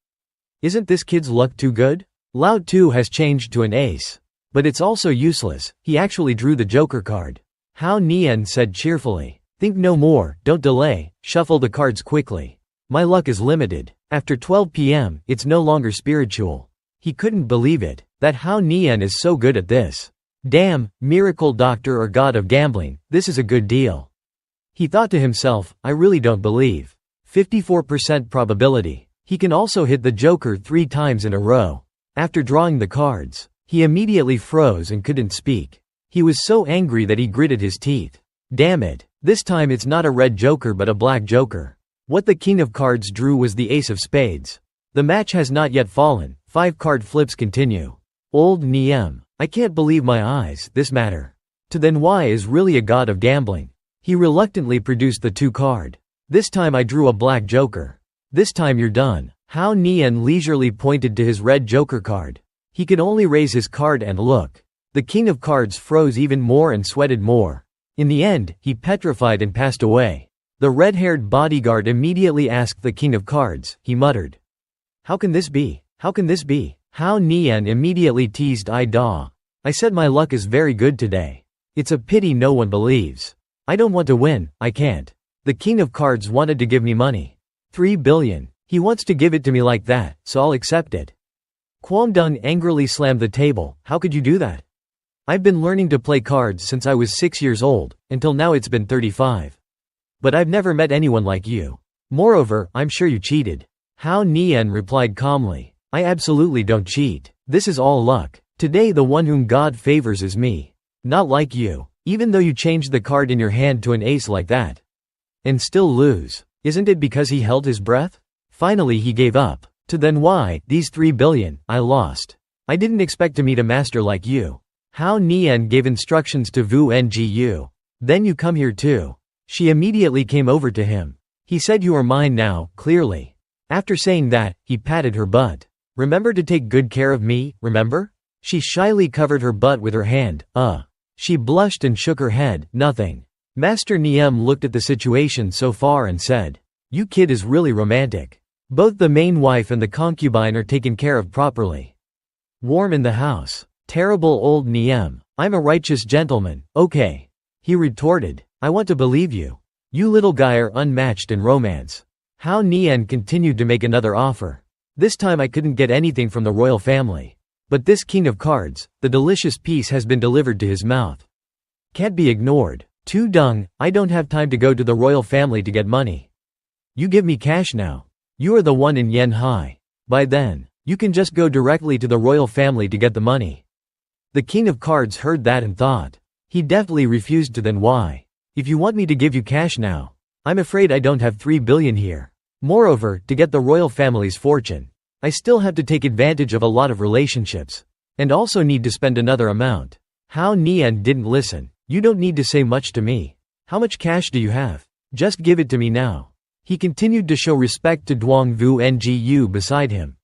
S1: Isn't this kid's luck too good? Lao Tu has changed to an ace. But it's also useless, he actually drew the Joker card. Hao Nian said cheerfully. Think no more, don't delay, shuffle the cards quickly. My luck is limited. After 12 p.m., it's no longer spiritual. He couldn't believe it, that Hao Nian is so good at this. Damn, miracle doctor or god of gambling, this is a good deal. He thought to himself, I really don't believe. 54% probability. He can also hit the Joker 3 times in a row. After drawing the cards, he immediately froze and couldn't speak. He was so angry that he gritted his teeth. Damn it, this time it's not a red Joker but a black Joker. What the king of cards drew was the ace of spades. The match has not yet fallen, 5 card flips continue. Old Niem, I can't believe my eyes, this matter. To then why is really a god of gambling. He reluctantly produced the 2 card. This time I drew a black Joker. This time you're done. Hao Nian leisurely pointed to his red Joker card. He could only raise his card and look. The king of cards froze even more and sweated more. In the end, he petrified and passed away. The red-haired bodyguard immediately asked the king of cards, he muttered. How can this be? How can this be? Hao Nian immediately teased I said my luck is very good today. It's a pity no one believes. I don't want to win, I can't. The king of cards wanted to give me money. 3 billion. He wants to give it to me like that, so I'll accept it. Kwangdong angrily slammed the table, how could you do that? I've been learning to play cards since I was 6 years old, until now it's been 35. But I've never met anyone like you. Moreover, I'm sure you cheated. Hao Nian replied calmly. I absolutely don't cheat. This is all luck. Today the one whom God favors is me. Not like you. Even though you changed the card in your hand to an ace like that. And still lose. Isn't it because he held his breath? Finally he gave up. To then why, these 3 billion, I lost. I didn't expect to meet a master like you. Hao Nian gave instructions to Vu Ngu. Then you come here too. She immediately came over to him. He said you are mine now, clearly. After saying that, he patted her butt. Remember to take good care of me, remember? She shyly covered her butt with her hand, She blushed and shook her head, nothing. Master Niem looked at the situation so far and said, you kid is really romantic. Both the main wife and the concubine are taken care of properly. Warm in the house. Terrible old Niem. I'm a righteous gentleman, okay. He retorted. I want to believe you. You little guy are unmatched in romance. Hao Nian continued to make another offer. This time I couldn't get anything from the royal family. But this king of cards, the delicious piece has been delivered to his mouth. Can't be ignored. Tu Dung, I don't have time to go to the royal family to get money. You give me cash now. You are the one in Yanhai. By then, you can just go directly to the royal family to get the money. The king of cards heard that and thought. He deftly refused to. Then why? If you want me to give you cash now, I'm afraid I don't have 3 billion here. Moreover, to get the royal family's fortune, I still have to take advantage of a lot of relationships, and also need to spend another amount. Hao Nian didn't listen. You don't need to say much to me. How much cash do you have? Just give it to me now. He continued to show respect to Duang Vu Ngu beside him.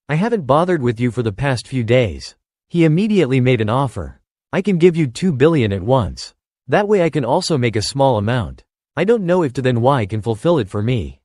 S1: I haven't bothered with you for the past few days. He immediately made an offer. I can give you 2 billion at once. That way I can also make a small amount. I don't know if to then why can fulfill it for me.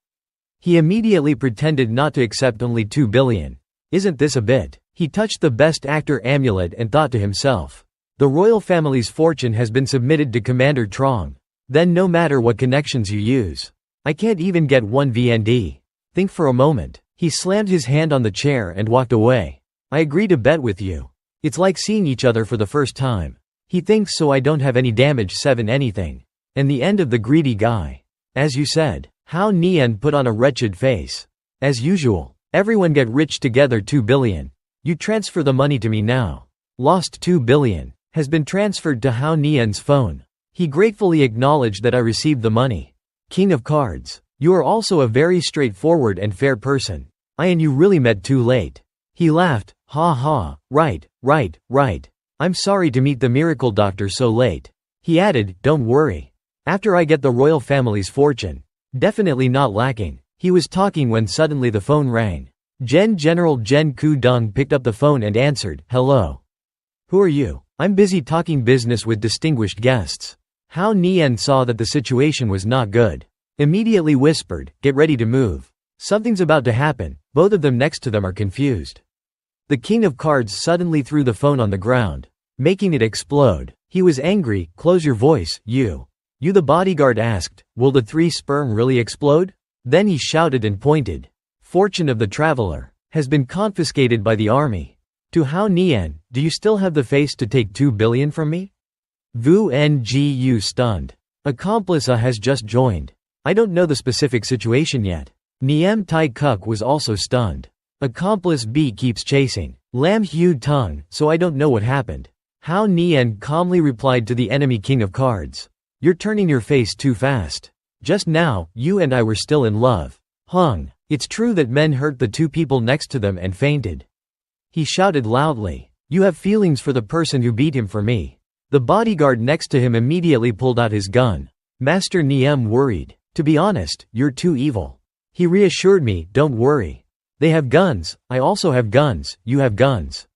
S1: He immediately pretended not to accept only 2 billion. Isn't this a bit? He touched the best actor amulet and thought to himself. The royal family's fortune has been submitted to Commander Trong. Then no matter what connections you use, I can't even get 1 VND. Think for a moment. He slammed his hand on the chair and walked away. I agree to bet with you. It's like seeing each other for the first time. He thinks so I don't have any damage 7 anything. And the end of the greedy guy. As you said. Hao Nian put on a wretched face. As usual. Everyone get rich together 2 billion. You transfer the money to me now. Lost 2 billion. Has been transferred to Hao Nian's phone. He gratefully acknowledged that I received the money. King of cards. You are also a very straightforward and fair person. I and you really met too late. He laughed. Ha ha, right. I'm sorry to meet the miracle doctor so late. He added, don't worry. After I get the royal family's fortune. Definitely not lacking. He was talking when suddenly the phone rang. General Zhen Kudong picked up the phone and answered, hello. Who are you? I'm busy talking business with distinguished guests. Hao Nian saw that the situation was not good. Immediately whispered, get ready to move. Something's about to happen. Both of them next to them are confused. The king of cards suddenly threw the phone on the ground, making it explode. He was angry. Close your voice, you. You, the bodyguard asked, will the 3 sperm really explode? Then he shouted and pointed. Fortune of the traveler has been confiscated by the army. To Hao Nian, do you still have the face to take 2 billion from me? Vu Ngu stunned. Accomplice A has just joined. I don't know the specific situation yet. Niem Tai Kuk was also stunned. Accomplice B keeps chasing. Lam Hu Tung, so I don't know what happened. Hao Nian calmly replied to the enemy king of cards. You're turning your face too fast. Just now, you and I were still in love. Hung, it's true that men hurt the 2 people next to them and fainted. He shouted loudly. You have feelings for the person who beat him for me. The bodyguard next to him immediately pulled out his gun. Master Niem worried. To be honest, you're too evil. He reassured me, don't worry. They have guns, I also have guns, you have guns.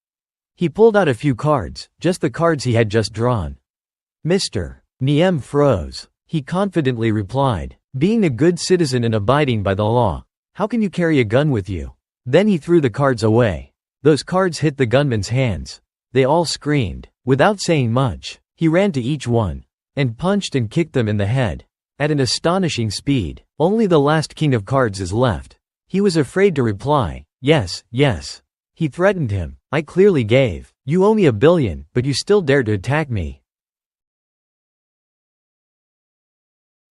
S1: He pulled out a few cards, just the cards he had just drawn. Mr. Niem froze. He confidently replied, being a good citizen and abiding by the law. How can you carry a gun with you? Then he threw the cards away. Those cards hit the gunman's hands. They all screamed. Without saying much, he ran to each one, and punched and kicked them in the head. At an astonishing speed. Only the last king of cards is left. He was afraid to reply. Yes. He threatened him. I clearly gave. You owe me 1 billion, but you still dare to attack me.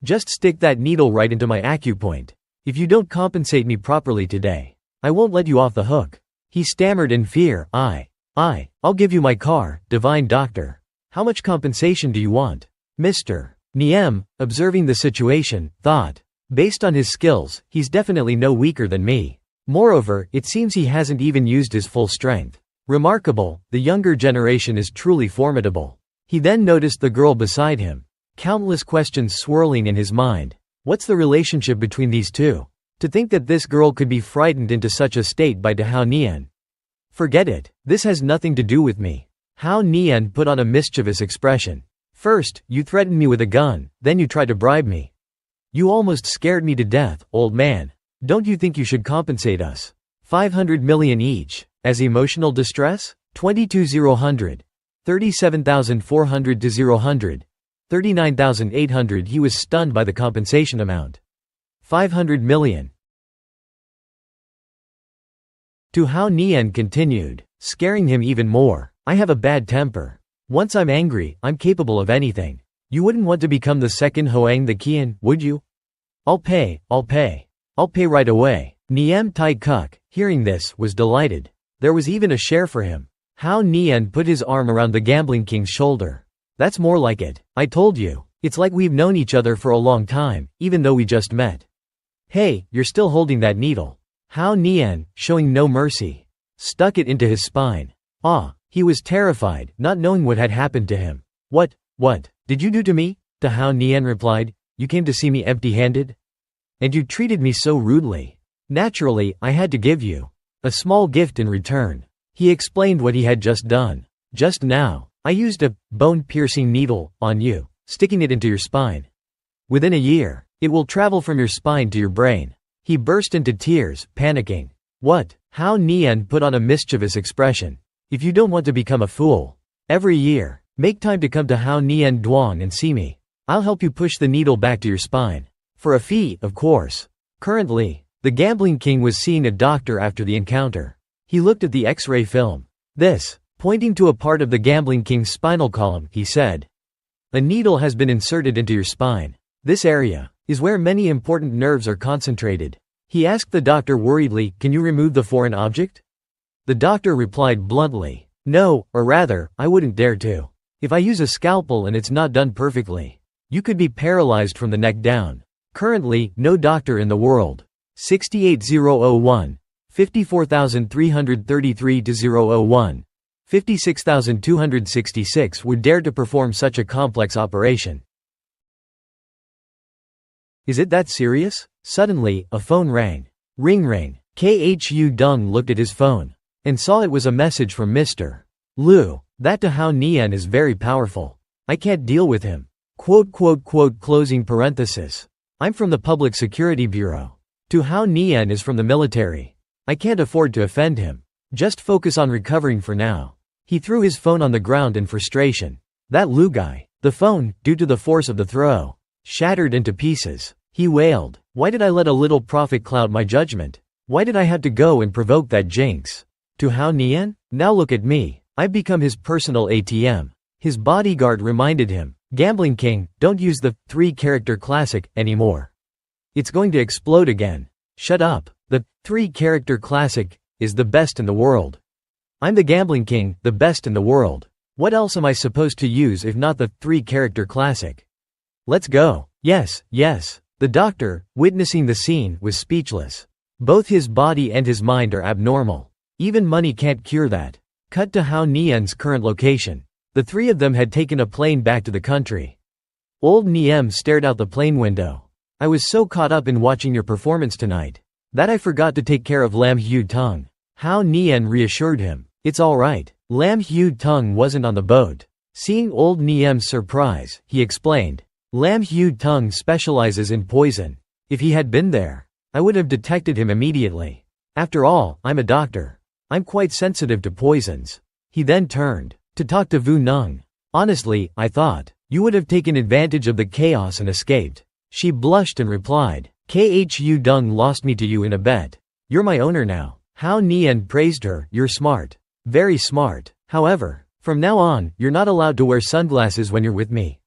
S1: Just stick that needle right into my acupoint. If you don't compensate me properly today, I won't let you off the hook. He stammered in fear. I'll give you my car, divine doctor. How much compensation do you want? Mr. Niem, observing the situation, thought. Based on his skills, he's definitely no weaker than me. Moreover, it seems he hasn't even used his full strength. Remarkable, the younger generation is truly formidable. He then noticed the girl beside him. Countless questions swirling in his mind. What's the relationship between these two? To think that this girl could be frightened into such a state by Hao Nian. Forget it, this has nothing to do with me. Hao Nian put on a mischievous expression. First, you threatened me with a gun, then you tried to bribe me. You almost scared me to death, old man. Don't you think you should compensate us? 500 million each. As emotional distress? 22,000. 37,400 to 0. 39,800. He was stunned by the compensation amount. 500 million. Tu Hao Nian continued, scaring him even more. I have a bad temper. Once I'm angry, I'm capable of anything. You wouldn't want to become the second Hoang the Qian, would you? I'll pay right away. Niem Tai Kuk, hearing this, was delighted. There was even a share for him. Hao Nian put his arm around the gambling king's shoulder. That's more like it. I told you. It's like we've known each other for a long time, even though we just met. Hey, you're still holding that needle. Hao Nian, showing no mercy, stuck it into his spine. He was terrified, not knowing what had happened to him. What did you do to me? To Hao Nian replied, you came to see me empty-handed? And you treated me so rudely. Naturally, I had to give you a small gift in return. He explained what he had just done. Just now, I used a bone-piercing needle on you, sticking it into your spine. Within a year, it will travel from your spine to your brain. He burst into tears, panicking. What? Hao Nian put on a mischievous expression. If you don't want to become a fool, every year, make time to come to Hao Nian Duang and see me. I'll help you push the needle back to your spine. For a fee, of course. Currently, the gambling king was seeing a doctor after the encounter. He looked at the X-ray film. This, pointing to a part of the gambling king's spinal column, he said. A needle has been inserted into your spine. This area is where many important nerves are concentrated. He asked the doctor worriedly, can you remove the foreign object? The doctor replied bluntly, no, or rather, I wouldn't dare to. If I use a scalpel and it's not done perfectly, you could be paralyzed from the neck down. Currently, no doctor in the world. 68001, 54333-001, 56266 would dare to perform such a complex operation. Is it that serious? Suddenly, a phone rang. Ring. Khu Dung looked at his phone and saw it was a message from Mr. Liu. That to Hao Nian is very powerful. I can't deal with him. Closing parenthesis. I'm from the Public Security Bureau. Tu Hao Nian is from the military. I can't afford to offend him. Just focus on recovering for now. He threw his phone on the ground in frustration. That Liu guy. The phone, due to the force of the throw, shattered into pieces. He wailed. Why did I let a little profit cloud my judgment? Why did I have to go and provoke that jinx? Tu Hao Nian? Now look at me. I've become his personal ATM. His bodyguard reminded him. Gambling King, don't use the 3-character classic anymore. It's going to explode again. Shut up. The 3-character classic is the best in the world. I'm the Gambling King, the best in the world. What else am I supposed to use if not the 3-character classic? Let's go. Yes. The doctor, witnessing the scene, was speechless. Both his body and his mind are abnormal. Even money can't cure that. Cut to Hao Nian's current location. The three of them had taken a plane back to the country. Old Niem stared out the plane window. I was so caught up in watching your performance tonight that I forgot to take care of Lam Hu Tung. Hao Nian reassured him. It's all right. Lam Hu Tung wasn't on the boat. Seeing old Niem's surprise, he explained. Lam Hu Tung specializes in poison. If he had been there, I would have detected him immediately. After all, I'm a doctor. I'm quite sensitive to poisons. He then turned to talk to Vu Nung. Honestly, I thought you would have taken advantage of the chaos and escaped. She blushed and replied, Khu Dung lost me to you in a bet. You're my owner now. Hao Nian praised her. You're smart. Very smart. However, from now on, you're not allowed to wear sunglasses when you're with me.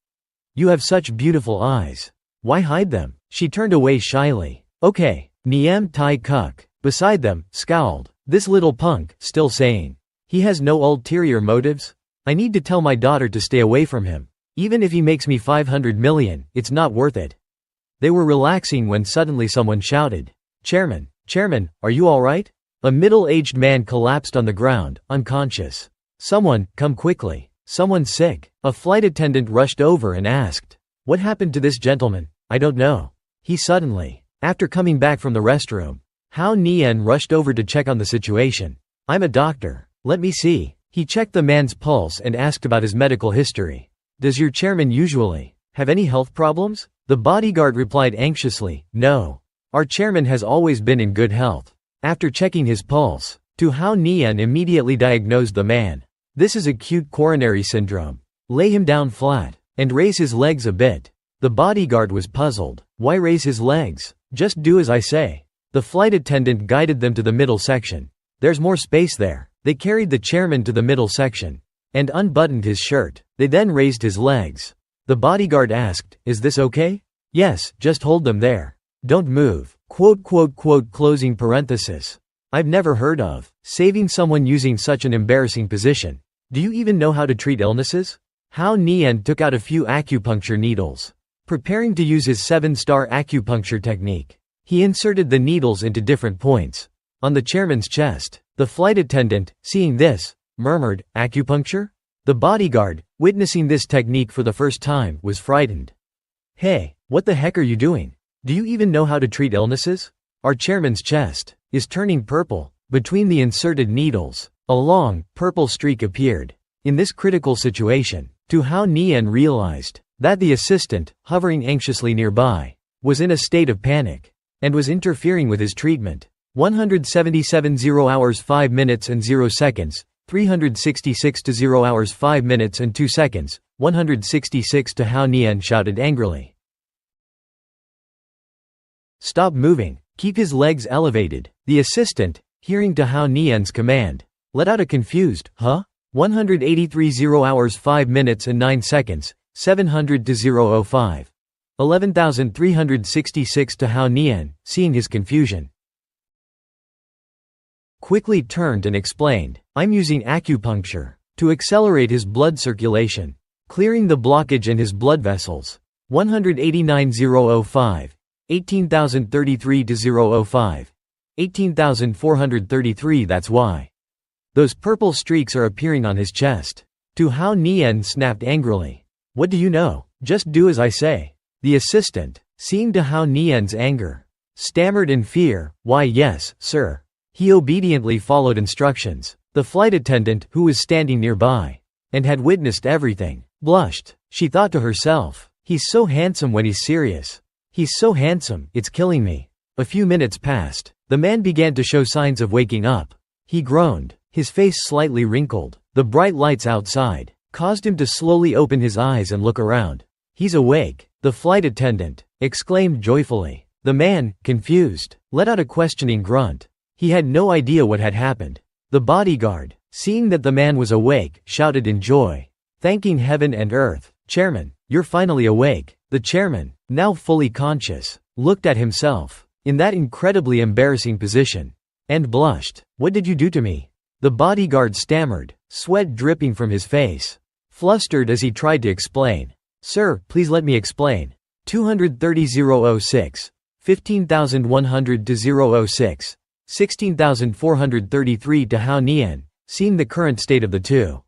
S1: You have such beautiful eyes. Why hide them? She turned away shyly. Okay. Niem Tai Kuk, beside them, scowled. This little punk, still saying. He has no ulterior motives? I need to tell my daughter to stay away from him. Even if he makes me 500 million, it's not worth it. They were relaxing when suddenly someone shouted. Chairman, are you alright? A middle-aged man collapsed on the ground, unconscious. Someone, come quickly. Someone's sick. A flight attendant rushed over and asked. What happened to this gentleman? I don't know. He suddenly, after coming back from the restroom, Hao Nian rushed over to check on the situation. I'm a doctor. Let me see. He checked the man's pulse and asked about his medical history. Does your chairman usually have any health problems? The bodyguard replied anxiously, no. Our chairman has always been in good health. After checking his pulse, Tu Hao Nian immediately diagnosed the man. This is acute coronary syndrome. Lay him down flat and raise his legs a bit. The bodyguard was puzzled. Why raise his legs? Just do as I say. The flight attendant guided them to the middle section. There's more space there. They carried the chairman to the middle section and unbuttoned his shirt. They then raised his legs. The bodyguard asked, "Is this okay?" "Yes, just hold them there. Don't move." Closing parenthesis. I've never heard of saving someone using such an embarrassing position. Do you even know how to treat illnesses? Hao Nian took out a few acupuncture needles, preparing to use his 7-star acupuncture technique. He inserted the needles into different points on the chairman's chest. The flight attendant, seeing this, murmured, "Acupuncture?" The bodyguard, witnessing this technique for the first time, was frightened. "Hey, what the heck are you doing? Do you even know how to treat illnesses?" Our chairman's chest is turning purple. Between the inserted needles, a long, purple streak appeared. In this critical situation, Hao Nian realized that the assistant, hovering anxiously nearby, was in a state of panic and was interfering with his treatment. 177 0 hours 5 minutes and 0 seconds, 366 to 0 hours 5 minutes and 2 seconds, 166 to Hao Nian shouted angrily. "Stop moving, keep his legs elevated." The assistant, hearing Hao Nian's command, let out a confused, "Huh?" 183 0 hours 5 minutes and 9 seconds, 700 to 005. 11,366 to Hao Nian, seeing his confusion, quickly turned and explained, "I'm using acupuncture to accelerate his blood circulation, clearing the blockage in his blood vessels." 189 005. 18,033 to 005. 18,433. That's why those purple streaks are appearing on his chest. Hao Nian snapped angrily. "What do you know? Just do as I say." The assistant, seeing Hao Nian's anger, stammered in fear, "Why yes, sir." He obediently followed instructions. The flight attendant, who was standing nearby and had witnessed everything, blushed. She thought to herself, "He's so handsome when he's serious. He's so handsome, it's killing me." A few minutes passed. The man began to show signs of waking up. He groaned, his face slightly wrinkled. The bright lights outside caused him to slowly open his eyes and look around. "He's awake," the flight attendant exclaimed joyfully. The man, confused, let out a questioning grunt. He had no idea what had happened. The bodyguard, seeing that the man was awake, shouted in joy, thanking heaven and earth, "Chairman, you're finally awake." The chairman, now fully conscious, looked at himself in that incredibly embarrassing position and blushed. "What did you do to me?" The bodyguard stammered, sweat dripping from his face, flustered as he tried to explain. "Sir, please let me explain." 230 006. 15,100 to 006. 16,433 to Hao Nian, seeing the current state of the two,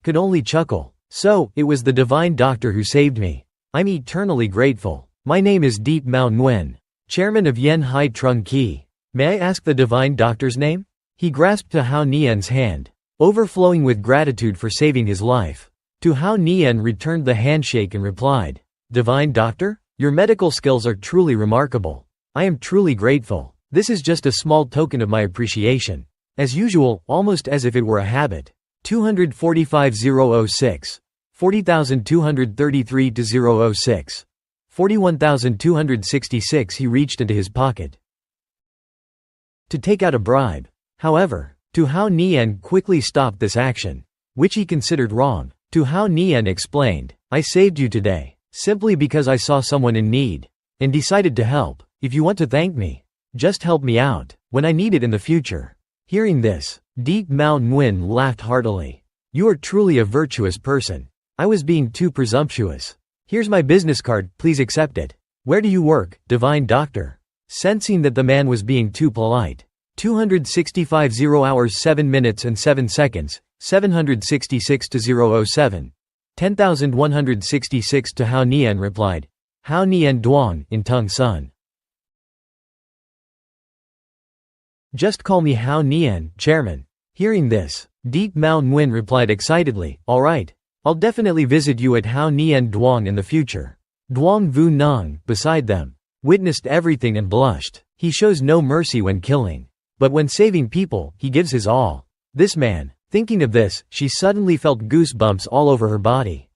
S1: could only chuckle. "So, it was the divine doctor who saved me. I'm eternally grateful. My name is Deep Mao Nguyen, chairman of Yen Hai Trung Ki. May I ask the divine doctor's name?" He grasped Hao Nian's hand, overflowing with gratitude for saving his life. Hao Nian returned the handshake and replied, "Divine doctor? Your medical skills are truly remarkable. I am truly grateful. This is just a small token of my appreciation." As usual, almost as if it were a habit. 245 006. 40,233 to 006. 41,266. He reached into his pocket to take out a bribe. However, Hao Nian quickly stopped this action, which he considered wrong. Hao Nian explained, "I saved you today, simply because I saw someone in need, and decided to help. If you want to thank me, just help me out when I need it in the future." Hearing this, Deep Mao Nguyen laughed heartily. "You are truly a virtuous person. I was being too presumptuous. Here's my business card, please accept it." "Where do you work, divine doctor?" Sensing that the man was being too polite. 265 0 hours 7 minutes and 7 seconds, 766 to 007. 10,166 to Hao Nian replied, "Hao Nian Duong, in Tung Sun. Just call me Hao Nian, chairman." Hearing this, Deep Mao Nguyen replied excitedly, "All right. I'll definitely visit you at Hao Nian Duong in the future." Duong Vu Nung, beside them, witnessed everything and blushed. He shows no mercy when killing, but when saving people, he gives his all. This man, thinking of this, she suddenly felt goosebumps all over her body.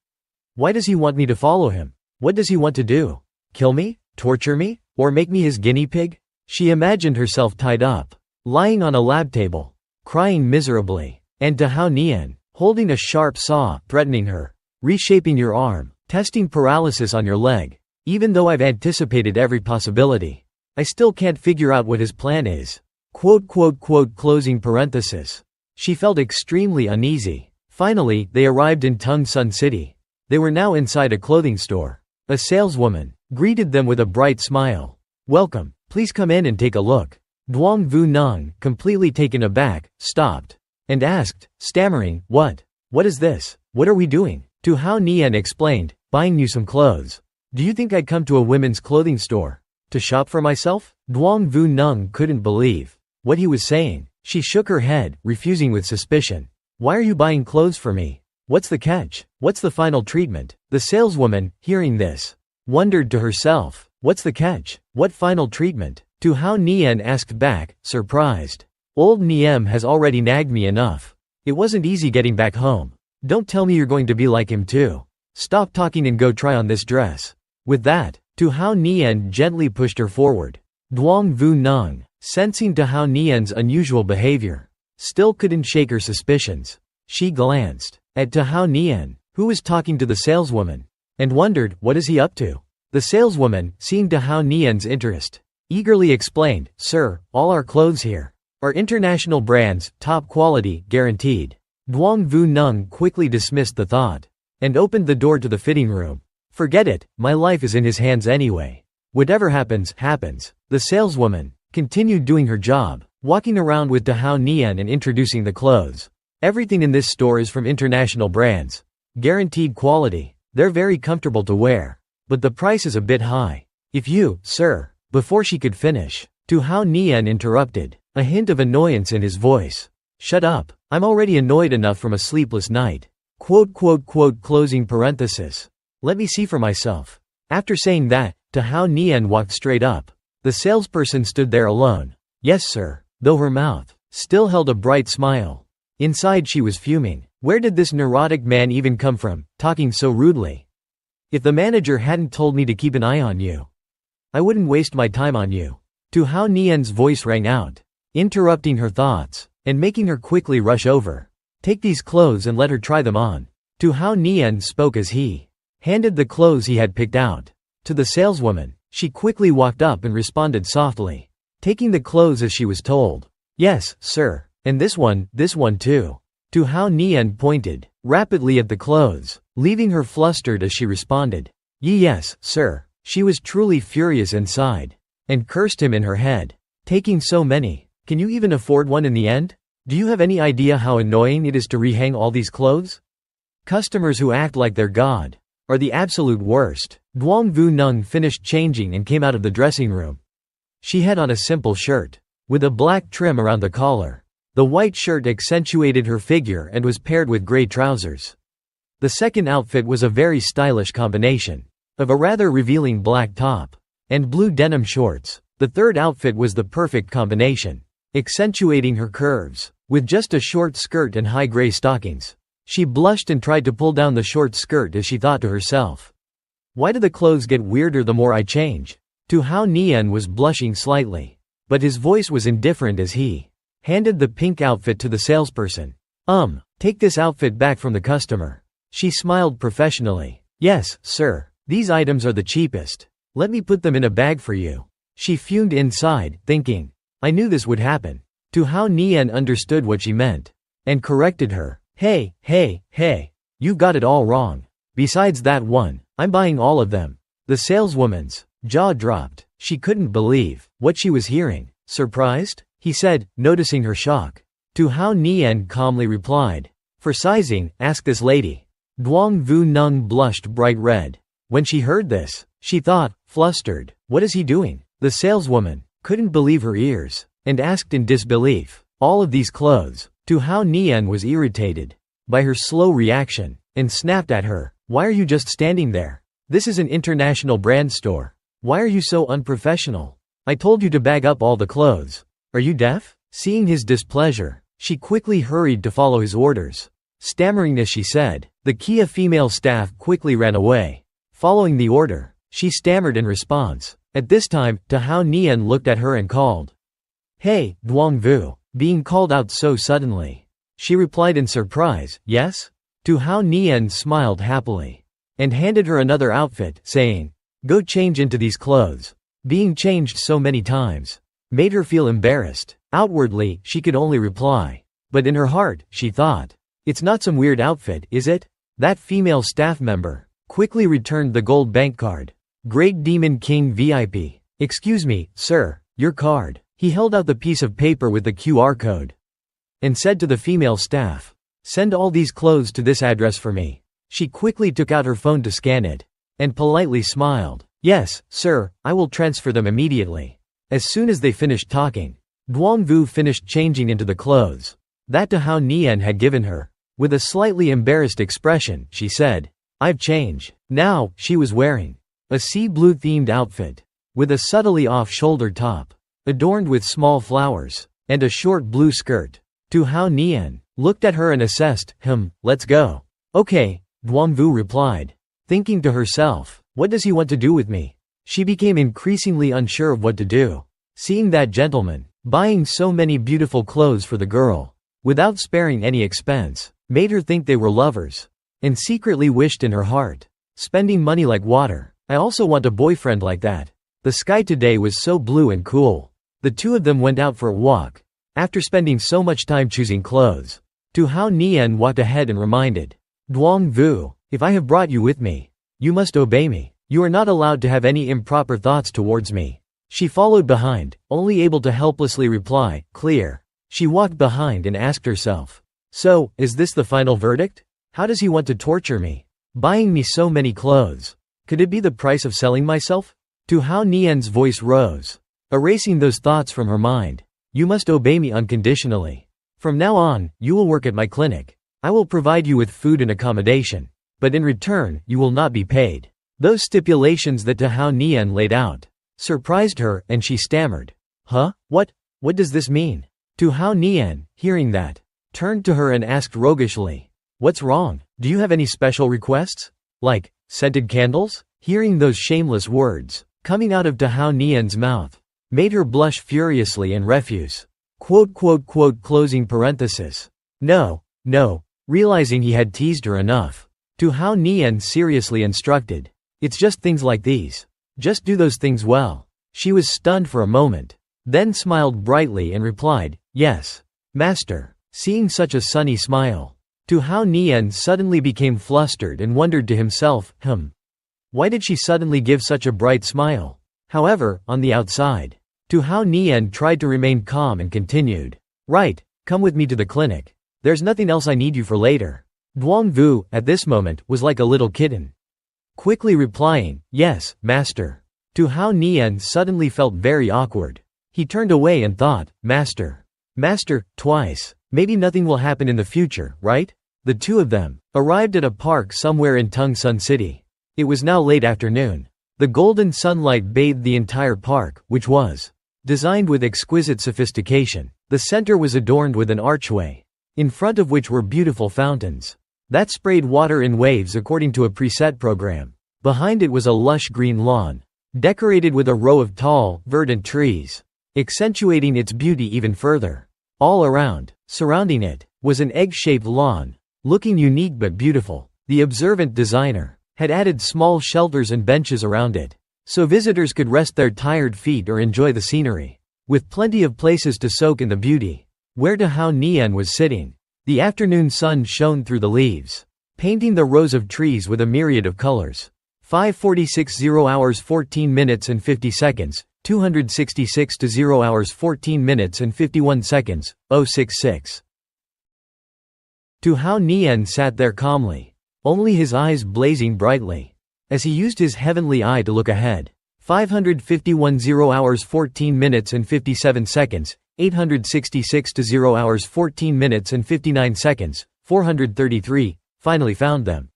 S1: Why does he want me to follow him? What does he want to do? Kill me? Torture me? Or make me his guinea pig? She imagined herself tied up lying on a lab table, crying miserably, and Tao Nian, holding a sharp saw, threatening her, reshaping your arm, testing paralysis on your leg. Even though I've anticipated every possibility, I still can't figure out what his plan is. Closing parenthesis. She felt extremely uneasy. Finally, they arrived in Tung Sun City. They were now inside a clothing store. A saleswoman greeted them with a bright smile. "Welcome, please come in and take a look." Duang Vu Nung, completely taken aback, stopped and asked, stammering, What is this? What are we doing?" Tao Nian explained, "Buying you some clothes." "Do you think I'd come to a women's clothing store to shop for myself?" Duang Vu Nung couldn't believe what he was saying. She shook her head, refusing with suspicion. "Why are you buying clothes for me? What's the catch? What's the final treatment?" The saleswoman, hearing this, wondered to herself, "What's the catch? What final treatment?" Tao Nian asked back, surprised. "Old Niem has already nagged me enough. It wasn't easy getting back home. Don't tell me you're going to be like him too. Stop talking and go try on this dress." With that, Tao Nian gently pushed her forward. Duang Vu Nung, sensing Tao Nian's unusual behavior, still couldn't shake her suspicions. She glanced at Tao Nian, who was talking to the saleswoman, and wondered, what is he up to? The saleswoman, seeing Tao Nian's interest, eagerly explained, "Sir, all our clothes here are international brands, top quality, guaranteed." Duang Vu Nung quickly dismissed the thought and opened the door to the fitting room. "Forget it, my life is in his hands anyway. Whatever happens, happens." The saleswoman continued doing her job, walking around with Tao Nian and introducing the clothes. "Everything in this store is from international brands. Guaranteed quality. They're very comfortable to wear. But the price is a bit high. If you, sir." Before she could finish, Tao Nian interrupted, a hint of annoyance in his voice. "Shut up, I'm already annoyed enough from a sleepless night." Closing parenthesis. "Let me see for myself." After saying that, Tao Nian walked straight up. The salesperson stood there alone. "Yes sir," though her mouth still held a bright smile. Inside she was fuming. Where did this neurotic man even come from, talking so rudely? "If the manager hadn't told me to keep an eye on you, I wouldn't waste my time on you." Tao Nian's voice rang out, interrupting her thoughts, and making her quickly rush over. "Take these clothes and let her try them on." Tao Nian spoke as he handed the clothes he had picked out to the saleswoman. She quickly walked up and responded softly, taking the clothes as she was told. "Yes, sir. And this one too." Tao Nian pointed rapidly at the clothes, leaving her flustered as she responded, Yes, sir." She was truly furious inside, and cursed him in her head. "Taking so many. Can you even afford one in the end? Do you have any idea how annoying it is to rehang all these clothes? Customers who act like they're God are the absolute worst." Duang Vu Nung finished changing and came out of the dressing room. She had on a simple shirt, with a black trim around the collar. The white shirt accentuated her figure and was paired with gray trousers. The second outfit was a very stylish combination of a rather revealing black top and blue denim shorts. The third outfit was the perfect combination, accentuating her curves, with just a short skirt and high gray stockings. She blushed and tried to pull down the short skirt as she thought to herself, "Why do the clothes get weirder the more I change?" Tao Nian was blushing slightly, but his voice was indifferent as he handed the pink outfit to the salesperson. Take this outfit back from the customer." She smiled professionally. "Yes, sir. These items are the cheapest. Let me put them in a bag for you." She fumed inside, thinking, "I knew this would happen." Tao Nian understood what she meant, and corrected her. Hey, you've got it all wrong. Besides that one, I'm buying all of them." The saleswoman's jaw dropped. She couldn't believe what she was hearing. "Surprised?" he said, noticing her shock. Tao Nian calmly replied, "For sizing, ask this lady." Duang Vu Nung blushed bright red. When she heard this, she thought, flustered, "What is he doing?" The saleswoman couldn't believe her ears, and asked in disbelief, "All of these clothes?" Tao Nian was irritated by her slow reaction, and snapped at her, "Why are you just standing there? This is an international brand store. Why are you so unprofessional? I told you to bag up all the clothes. Are you deaf?" Seeing his displeasure, she quickly hurried to follow his orders. Stammering as she said, the Kia female staff quickly ran away. Following the order, she stammered in response. At this time, Tao Nian looked at her and called, "Hey, Duongvu," being called out so suddenly. She replied in surprise, "Yes?" Tu Hao Nian smiled happily and handed her another outfit, saying, "Go change into these clothes." Being changed so many times made her feel embarrassed. Outwardly, she could only reply. But in her heart, she thought, "It's not some weird outfit, is it?" That female staff member quickly returned the gold bank card. "Great Demon King VIP. Excuse me, sir, your card." He held out the piece of paper with the QR code and said to the female staff, "Send all these clothes to this address for me." She quickly took out her phone to scan it and politely smiled. "Yes, sir, I will transfer them immediately." As soon as they finished talking, Duongvu finished changing into the clothes that Tu Hao Nian had given her. With a slightly embarrassed expression, she said, "I've changed." Now, she was wearing a sea blue themed outfit with a subtly off-shoulder top adorned with small flowers and a short blue skirt. Tu Hao Nian looked at her and assessed, "Let's go." "Okay," Duongvu replied, thinking to herself, "What does he want to do with me?" She became increasingly unsure of what to do. Seeing that gentleman buying so many beautiful clothes for the girl without sparing any expense made her think they were lovers, and secretly wished in her heart, spending money like water. "I also want a boyfriend like that." The sky today was so blue and cool. The two of them went out for a walk. After spending so much time choosing clothes, Tu Hao Nian walked ahead and reminded Duongvu, "If I have brought you with me, you must obey me. You are not allowed to have any improper thoughts towards me." She followed behind, only able to helplessly reply, "Clear." She walked behind and asked herself, "So, is this the final verdict? How does he want to torture me? Buying me so many clothes. Could it be the price of selling myself?" Tu Hao Nian's voice rose, erasing those thoughts from her mind. "You must obey me unconditionally. From now on, you will work at my clinic. I will provide you with food and accommodation. But in return, you will not be paid." Those stipulations that Tu Hao Nian laid out surprised her, and she stammered, "Huh? What does this mean?" Tu Hao Nian, hearing that, turned to her and asked roguishly, "What's wrong? Do you have any special requests? Like, scented candles?" Hearing those shameless words coming out of Tu Hao Nian's mouth made her blush furiously and refuse. Closing parenthesis. No. Realizing he had teased her enough, Tu Hao Nian seriously instructed, "It's just things like these. Just do those things well." She was stunned for a moment, then smiled brightly and replied, "Yes, master." Seeing such a sunny smile, Tu Hao Nian suddenly became flustered and wondered to himself, why did she suddenly give such a bright smile? However, on the outside, Tu Hao Nian tried to remain calm and continued, "Right, come with me to the clinic. There's nothing else I need you for later." Duongvu, at this moment, was like a little kitten, quickly replying, "Yes, master." Tu Hao Nian suddenly felt very awkward. He turned away and thought, Master, twice. Maybe nothing will happen in the future, right?" The two of them arrived at a park somewhere in Tungsun City. It was now late afternoon. The golden sunlight bathed the entire park, which was designed with exquisite sophistication. The center was adorned with an archway, in front of which were beautiful fountains that sprayed water in waves according to a preset program. Behind it was a lush green lawn, decorated with a row of tall, verdant trees, accentuating its beauty even further. All around, surrounding it, was an egg-shaped lawn, looking unique but beautiful. The observant designer had added small shelters and benches around it, so visitors could rest their tired feet or enjoy the scenery, with plenty of places to soak in the beauty. Where Tu Hao Nian was sitting, the afternoon sun shone through the leaves, painting the rows of trees with a myriad of colors. 5:46 0 hours 14 minutes and 50 seconds, 266 to 0 hours 14 minutes and 51 seconds, 066. Tu Hao Nian sat there calmly, only his eyes blazing brightly, as he used his heavenly eye to look ahead. 551 0 hours 14 minutes and 57 seconds, 866 to 0 hours 14 minutes and 59 seconds, 433, finally found them.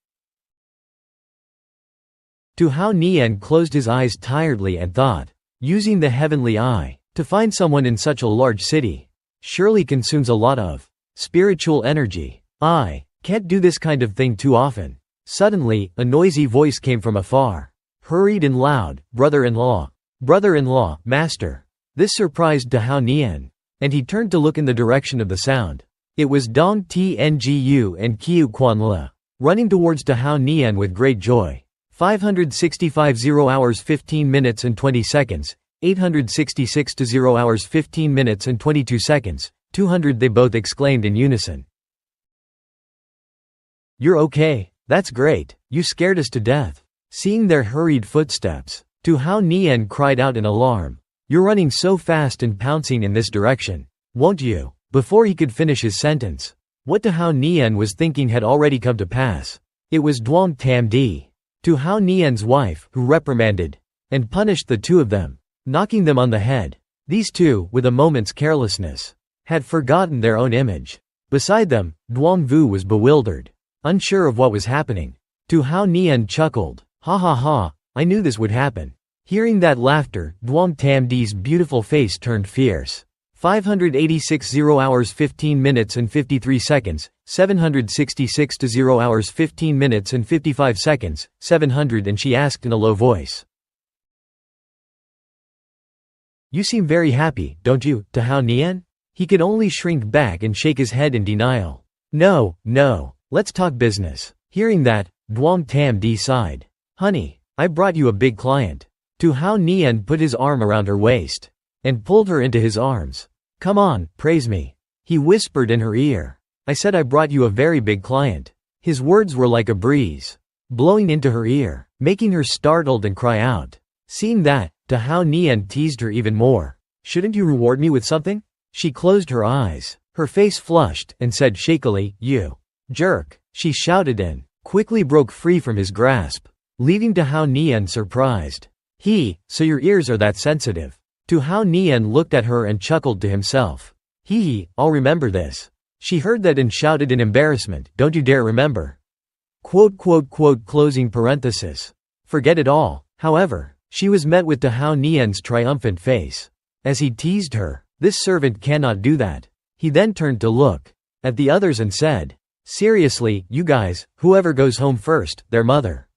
S1: Tu Hao Nian closed his eyes tiredly and thought, using the heavenly eye to find someone in such a large city surely consumes a lot of spiritual energy. I can't do this kind of thing too often. Suddenly, a noisy voice came from afar, hurried and loud, "Brother-in-law, master." This surprised Tu Hao Nian. and he turned to look in the direction of the sound. It was Dong Tngu and Kiu Quanla, running towards Dahao Nian with great joy. 565 0 hours 15 minutes and 20 seconds, 866 to 0 hours 15 minutes and 22 seconds, 200 they both exclaimed in unison. "You're okay? That's great, you scared us to death." Seeing their hurried footsteps, Dahao Nian cried out in alarm. "You're running so fast and pouncing in this direction. Won't you?" Before he could finish his sentence, what Dahao Nian was thinking had already come to pass. It was Duong Tam Di, Dahao Nian's wife, who reprimanded and punished the two of them, knocking them on the head. These two, with a moment's carelessness, had forgotten their own image. Beside them, Duong Vu was bewildered, unsure of what was happening. Dahao Nian chuckled. "Ha ha ha, I knew this would happen." Hearing that laughter, Duong Tam Di's beautiful face turned fierce. 586 0 hours 15 minutes and 53 seconds, 766 to 0 hours 15 minutes and 55 seconds, 700 and she asked in a low voice. "You seem very happy, don't you, Dahao Nian?" He could only shrink back and shake his head in denial. No, let's talk business." Hearing that, Duong Tam Di sighed. "Honey, I brought you a big client." Dahao Nian put his arm around her waist and pulled her into his arms. "Come on, praise me," he whispered in her ear. "I said I brought you a very big client." His words were like a breeze, blowing into her ear, making her startled and cry out. Seeing that, Dahao Nian teased her even more. "Shouldn't you reward me with something?" She closed her eyes, her face flushed, and said shakily, "You jerk," she shouted and quickly broke free from his grasp, leaving Dahao Nian surprised. So your ears are that sensitive." Dahao Nian looked at her and chuckled to himself. I'll remember this." She heard that and shouted in embarrassment, "Don't you dare remember." Closing parenthesis. Forget it all. However, she was met with Dahao Nian's triumphant face. As he teased her, "This servant cannot do that." He then turned to look at the others and said, "Seriously, you guys, whoever goes home first, their mother.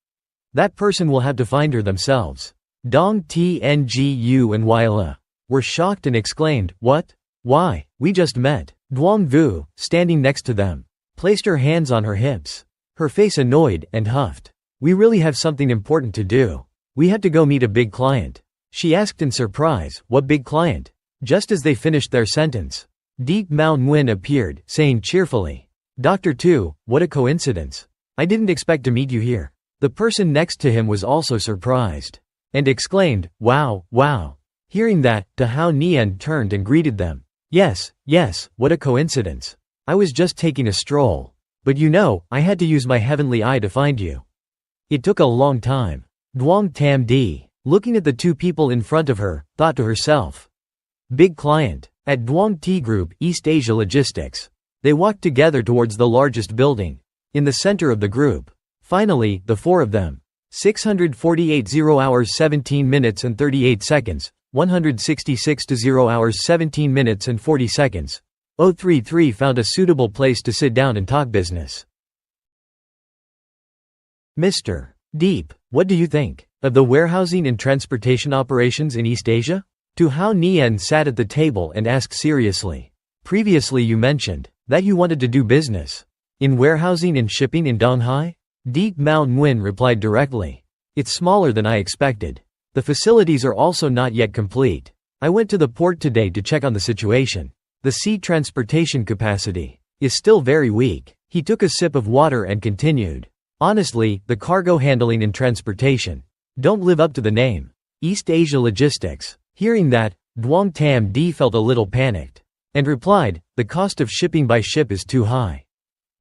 S1: That person will have to find her themselves." Dong Tngu and Wyla were shocked and exclaimed, "What? Why, we just met." Duong Vu, standing next to them, placed her hands on her hips, her face annoyed, and huffed. "We really have something important to do. We have to go meet a big client." She asked in surprise, "What big client?" Just as they finished their sentence, Deep Mao Nguyen appeared, saying cheerfully, "Dr. Tu, what a coincidence. I didn't expect to meet you here." The person next to him was also surprised and exclaimed, Wow. Hearing that, Dahao Nian turned and greeted them. Yes, what a coincidence. I was just taking a stroll. But I had to use my heavenly eye to find you. It took a long time. Duong Tam Di, looking at the two people in front of her, thought to herself. Big client. At Duong T Group, East Asia Logistics. They walked together towards the largest building in the center of the group. Finally, the four of them. 648 0 hours 17 minutes and 38 seconds, 166 to 0 hours 17 minutes and 40 seconds. 033 found a suitable place to sit down and talk business. Mr. Deep, what do you think of the warehousing and transportation operations in East Asia? Dahao Nian sat at the table and asked seriously. Previously you mentioned that you wanted to do business in warehousing and shipping in Donghai? Deep Mao Nguyen replied directly. It's smaller than I expected. The facilities are also not yet complete. I went to the port today to check on the situation. The sea transportation capacity is still very weak. He took a sip of water and continued. Honestly, the cargo handling and transportation don't live up to the name. East Asia Logistics. Hearing that, Duong Tam Di felt a little panicked and replied, the cost of shipping by ship is too high.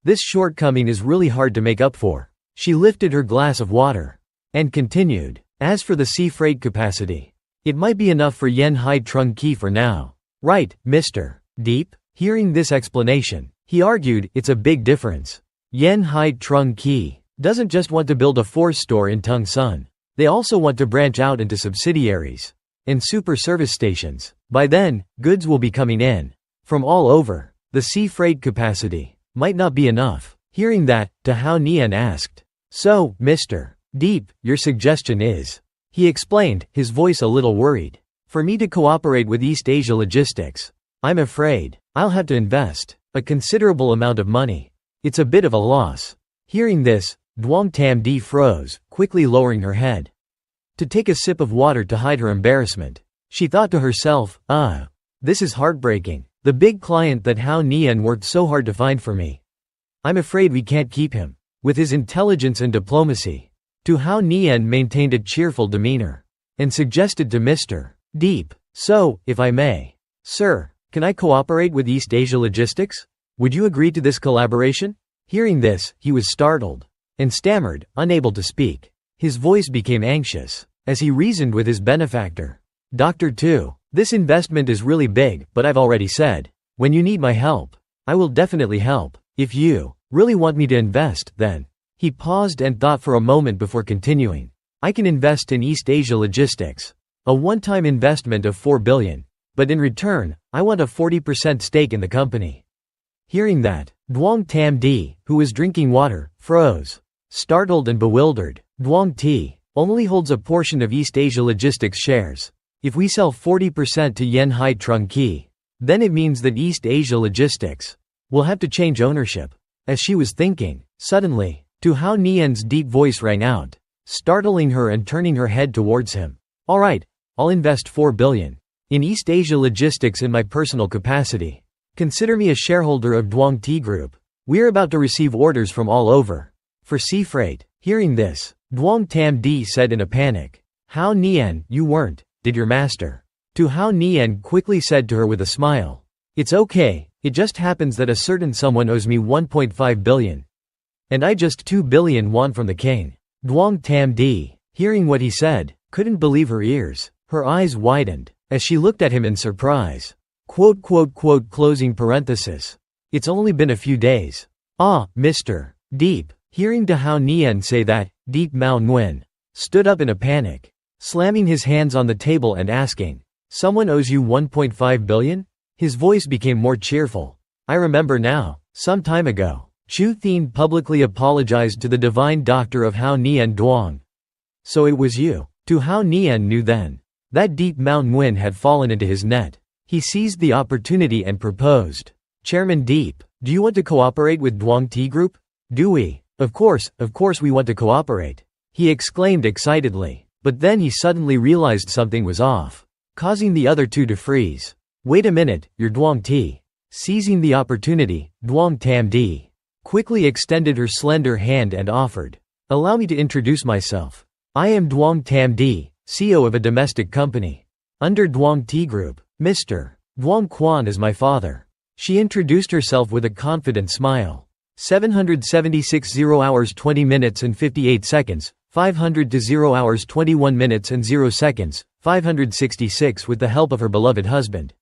S1: This shortcoming is really hard to make up for. She lifted her glass of water and continued. As for the sea freight capacity, it might be enough for Yen Hai Trung Ki for now. Right, Mr. Deep? Hearing this explanation, he argued, it's a big difference. Yen Hai Trung Ki doesn't just want to build a force store in Tung Sun. They also want to branch out into subsidiaries and super service stations. By then, goods will be coming in from all over. The sea freight capacity might not be enough. Hearing that, Dahao Nian asked, so, Mr. Deep, your suggestion is? He explained, his voice a little worried. For me to cooperate with East Asia Logistics, I'm afraid I'll have to invest a considerable amount of money. It's a bit of a loss." Hearing this, Duong Tam Di froze, quickly lowering her head to take a sip of water to hide her embarrassment. She thought to herself, this is heartbreaking. The big client that Hao Nian worked so hard to find for me. I'm afraid we can't keep him." With his intelligence and diplomacy, Tu Hao Nian maintained a cheerful demeanor and suggested to Mr. Deep, "So, if I may, sir, can I cooperate with East Asia Logistics? Would you agree to this collaboration?" Hearing this, he was startled and stammered, unable to speak. His voice became anxious as he reasoned with his benefactor. "Dr. Tu, this investment is really big, but I've already said, when you need my help, I will definitely help. If you really want me to invest, then." He paused and thought for a moment before continuing. "I can invest in East Asia Logistics. A one-time investment of 4 billion. But in return, I want a 40% stake in the company." Hearing that, Duong Tam Di, who was drinking water, froze. Startled and bewildered, Duong Ti only holds a portion of East Asia Logistics shares. If we sell 40% to Yanhai Trungki, then it means that East Asia Logistics will have to change ownership. As she was thinking, suddenly, Tu Hao Nian's deep voice rang out, startling her and turning her head towards him. "All right, I'll invest 4 billion in East Asia Logistics in my personal capacity. Consider me a shareholder of Duong Ti Group. We're about to receive orders from all over for sea freight." Hearing this, Duong Tam Di said in a panic, "Hao Nian, you weren't, did your master?" Tu Hao Nian quickly said to her with a smile, "It's okay, it just happens that a certain someone owes me 1.5 billion. And I just 2 billion won from the king." Duong Tam Di, hearing what he said, couldn't believe her ears. Her eyes widened as she looked at him in surprise. Closing parenthesis. "It's only been a few days." Mr. Deep. Hearing Tu Hao Nian say that, Deep Mao Nguyen stood up in a panic, slamming his hands on the table and asking, "Someone owes you 1.5 billion? His voice became more cheerful. "I remember now. Some time ago, Chu Thien publicly apologized to the divine doctor of Hao Nian Duong. So it was you." Tu Hao Nian knew then that Deep Mao Nguyen had fallen into his net. He seized the opportunity and proposed, "Chairman Deep, do you want to cooperate with Duong Ti Group?" "Do we? Of course we want to cooperate," he exclaimed excitedly. But then he suddenly realized something was off, causing the other two to freeze. "Wait a minute, you're Duong Ti." Seizing the opportunity, Duong Tam Di quickly extended her slender hand and offered, "Allow me to introduce myself. I am Duong Tam Di, CEO of a domestic company under Duong Ti Group. Mr. Duong Quan is my father." She introduced herself with a confident smile. 776 0 hours 20 minutes and 58 seconds, 500 to 0 hours 21 minutes and 0 seconds, 566 with the help of her beloved husband.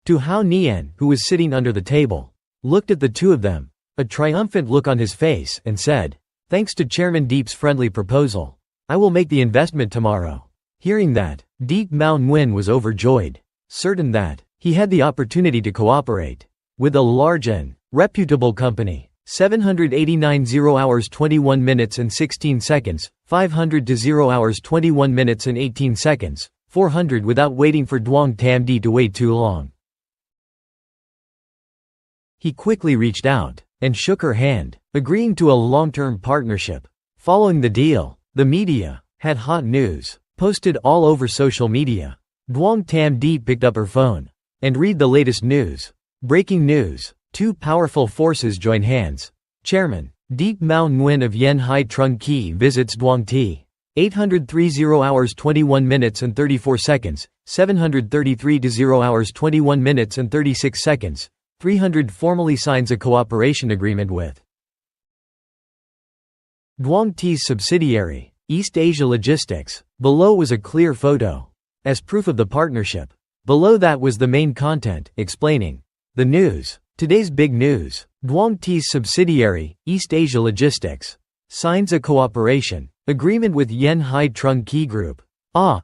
S1: Tu Hao Nian, who was sitting under the table, looked at the two of them, a triumphant look on his face, and said, "Thanks to Chairman Deep's friendly proposal, I will make the investment tomorrow." Hearing that, Deep Mao Nguyen was overjoyed, certain that he had the opportunity to cooperate with a large and reputable company. 789 0 hours 21 minutes and 16 seconds, 500 to 0 hours 21 minutes and 18 seconds, 400 without waiting for Duong Tam Di to wait too long. He quickly reached out and shook her hand, agreeing to a long-term partnership. Following the deal, the media had hot news posted all over social media. Duong Tam Di picked up her phone and read the latest news. Breaking news. Two powerful forces join hands. Chairman Deep Mao Nguyen of Yanhai Trungki visits Duong Ti. 803 0 hours 21 minutes and 34 seconds, 733 to 0 hours 21 minutes and 36 seconds, 300 formally signs a cooperation agreement with Duong Ti's subsidiary, East Asia Logistics. Below was a clear photo as proof of the partnership. Below that was the main content, explaining the news. Today's big news. Duong Ti's subsidiary, East Asia Logistics, signs a cooperation agreement with Yanhai Trungki Group.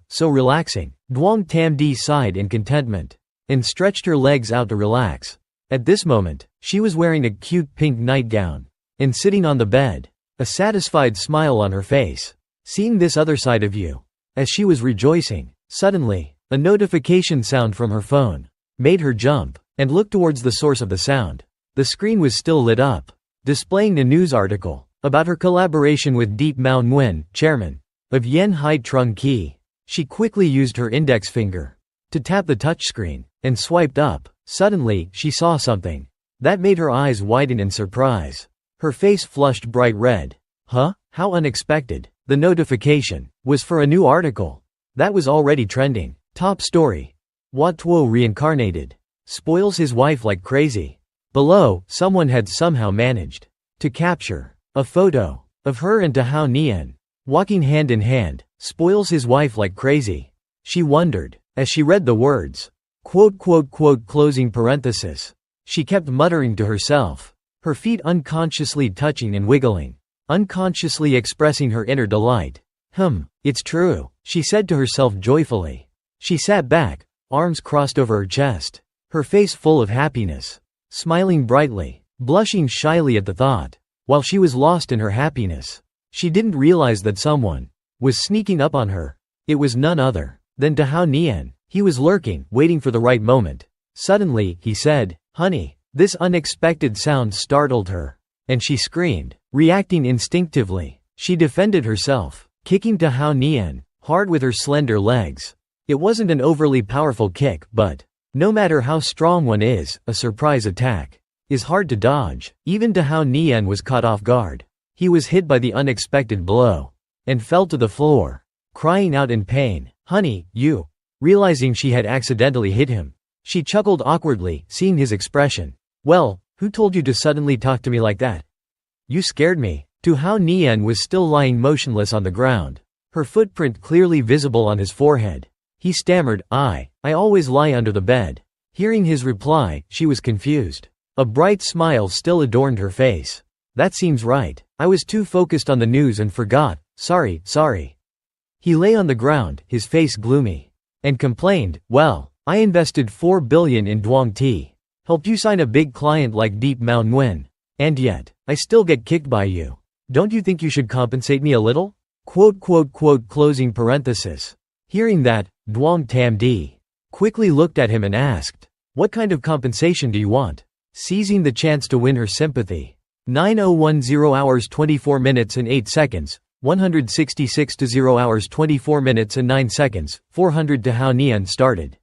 S1: So relaxing. Duong Tam Di sighed in contentment and stretched her legs out to relax. At this moment, she was wearing a cute pink nightgown and sitting on the bed, a satisfied smile on her face. Seeing this other side of you. As she was rejoicing, suddenly, A notification sound from her phone made her jump and look towards the source of the sound. The screen was still lit up, displaying a news article about her collaboration with Deep Mao Nguyen, chairman of Yen Hai Trung Ki. She quickly used her index finger to tap the touchscreen and swiped up. Suddenly, she saw something that made her eyes widen in surprise. Her face flushed bright red. Huh? How unexpected. The notification was for a new article that was already trending. Top story. Wat Tuo reincarnated. Spoils his wife like crazy. Below, someone had somehow managed to capture a photo of her and Dahao Nian walking hand in hand. Spoils his wife like crazy. She wondered as she read the words. Closing parenthesis. She kept muttering to herself, her feet unconsciously touching and wiggling, unconsciously expressing her inner delight. It's true, she said to herself joyfully. She sat back, arms crossed over her chest, her face full of happiness, smiling brightly, blushing shyly at the thought. While she was lost in her happiness, she didn't realize that someone was sneaking up on her. It was none other than Dahao Nian. He was lurking, waiting for the right moment. Suddenly, he said, "Honey." This unexpected sound startled her, and she screamed. Reacting instinctively, she defended herself, kicking Dahao Nian hard with her slender legs. It wasn't an overly powerful kick, but no matter how strong one is, a surprise attack is hard to dodge. Even Dahao Nian was caught off guard. He was hit by the unexpected blow and fell to the floor, crying out in pain. "Honey, you." Realizing she had accidentally hit him, she chuckled awkwardly, seeing his expression. "Well, who told you to suddenly talk to me like that? You scared me." Dahao Nian was still lying motionless on the ground, her footprint clearly visible on his forehead. He stammered, I always lie under the bed." Hearing his reply, she was confused. A bright smile still adorned her face. "That seems right. I was too focused on the news and forgot. Sorry." He lay on the ground, his face gloomy, and complained, "Well, I invested 4 billion in Duong Ti, helped you sign a big client like Deep Mao Nguyen, and yet, I still get kicked by you. Don't you think you should compensate me a little?" Closing parenthesis. Hearing that, Duong Tam Di quickly looked at him and asked, "What kind of compensation do you want?" Seizing the chance to win her sympathy. 9010 hours 24 minutes and 8 seconds, 166 to 0 hours 24 minutes and 9 seconds, 400 Dahao Nian started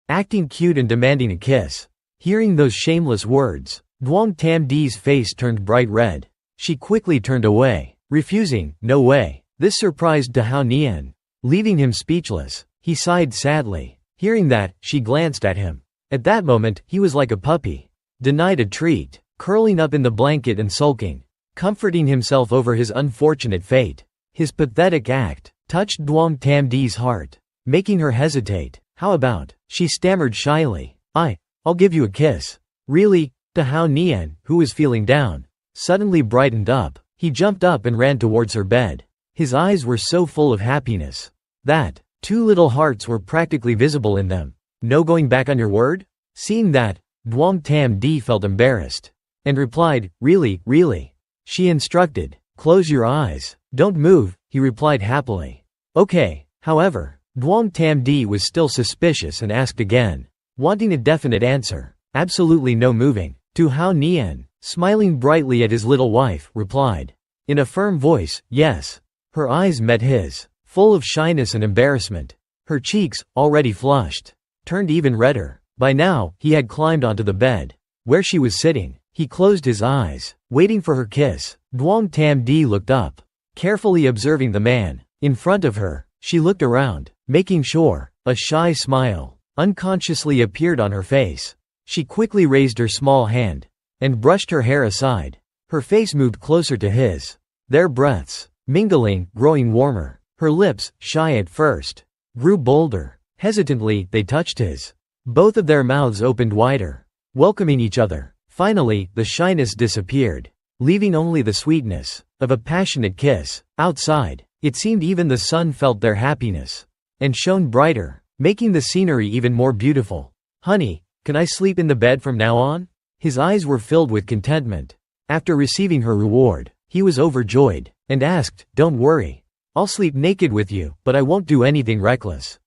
S1: acting cute and demanding a kiss. Hearing those shameless words, Duong Tam Di's face turned bright red. She quickly turned away, refusing. "No way." This surprised Dahao Nian, leaving him speechless. He sighed sadly. Hearing that, she glanced at him. At that moment, he was like a puppy denied a treat, curling up in the blanket and sulking, comforting himself over his unfortunate fate. His pathetic act touched Duong Tam Di's heart, making her hesitate. "How about?" she stammered shyly. I'll give you a kiss." "Really?" Dahao Nian, who was feeling down, suddenly brightened up. He jumped up and ran towards her bed. His eyes were so full of happiness that 2 little hearts were practically visible in them. "No going back on your word?" Seeing that, Duong Tam Di felt embarrassed and replied, Really? She instructed. "Close your eyes. Don't move," he replied happily. "Okay." However, Duong Tam Di was still suspicious and asked again, wanting a definite answer. "Absolutely no moving." Dahao Nian, smiling brightly at his little wife, replied in a firm voice, "Yes." Her eyes met his, full of shyness and embarrassment. Her cheeks, already flushed, turned even redder. By now, he had climbed onto the bed, where she was sitting. He closed his eyes, waiting for her kiss. Duong Tam Di looked up, carefully observing the man in front of her. She looked around, making sure. A shy smile unconsciously appeared on her face. She quickly raised her small hand and brushed her hair aside. Her face moved closer to his, their breaths mingling, growing warmer. Her lips, shy at first, grew bolder. Hesitantly, they touched his. Both of their mouths opened wider, welcoming each other. Finally, the shyness disappeared, leaving only the sweetness of a passionate kiss. Outside, it seemed even the sun felt their happiness and shone brighter, making the scenery even more beautiful. "Honey, can I sleep in the bed from now on?" His eyes were filled with contentment. After receiving her reward, he was overjoyed and asked, "Don't worry. I'll sleep naked with you, but I won't do anything reckless."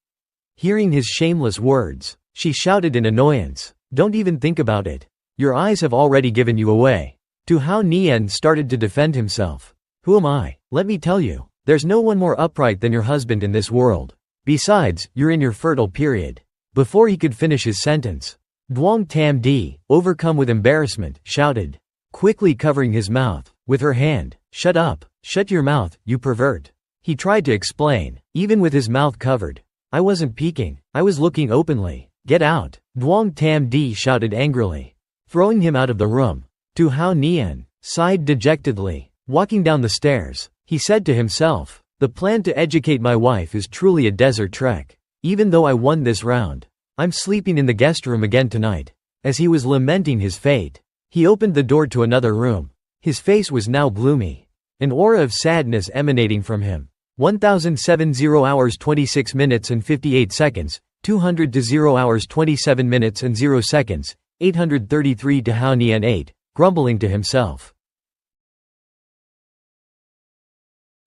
S1: Hearing his shameless words, she shouted in annoyance, "Don't even think about it. Your eyes have already given you away." Tu Hao Nian started to defend himself. "Who am I? Let me tell you, there's no one more upright than your husband in this world. Besides, you're in your fertile period." Before he could finish his sentence, Duong Tam Di, overcome with embarrassment, shouted, quickly covering his mouth with her hand, "Shut up, shut your mouth, you pervert." He tried to explain, even with his mouth covered. "I wasn't peeking, I was looking openly. Get out," Duong Tam Di shouted angrily, throwing him out of the room. Tu Hao Nian sighed dejectedly. Walking down the stairs, he said to himself, "The plan to educate my wife is truly a desert trek. Even though I won this round, I'm sleeping in the guest room again tonight." As he was lamenting his fate, he opened the door to another room. His face was now gloomy, an aura of sadness emanating from him. 1070 hours 26 minutes and 58 seconds, 200 to 0 hours 27 minutes and 0 seconds, 833 to Hao Nian 8, grumbling to himself.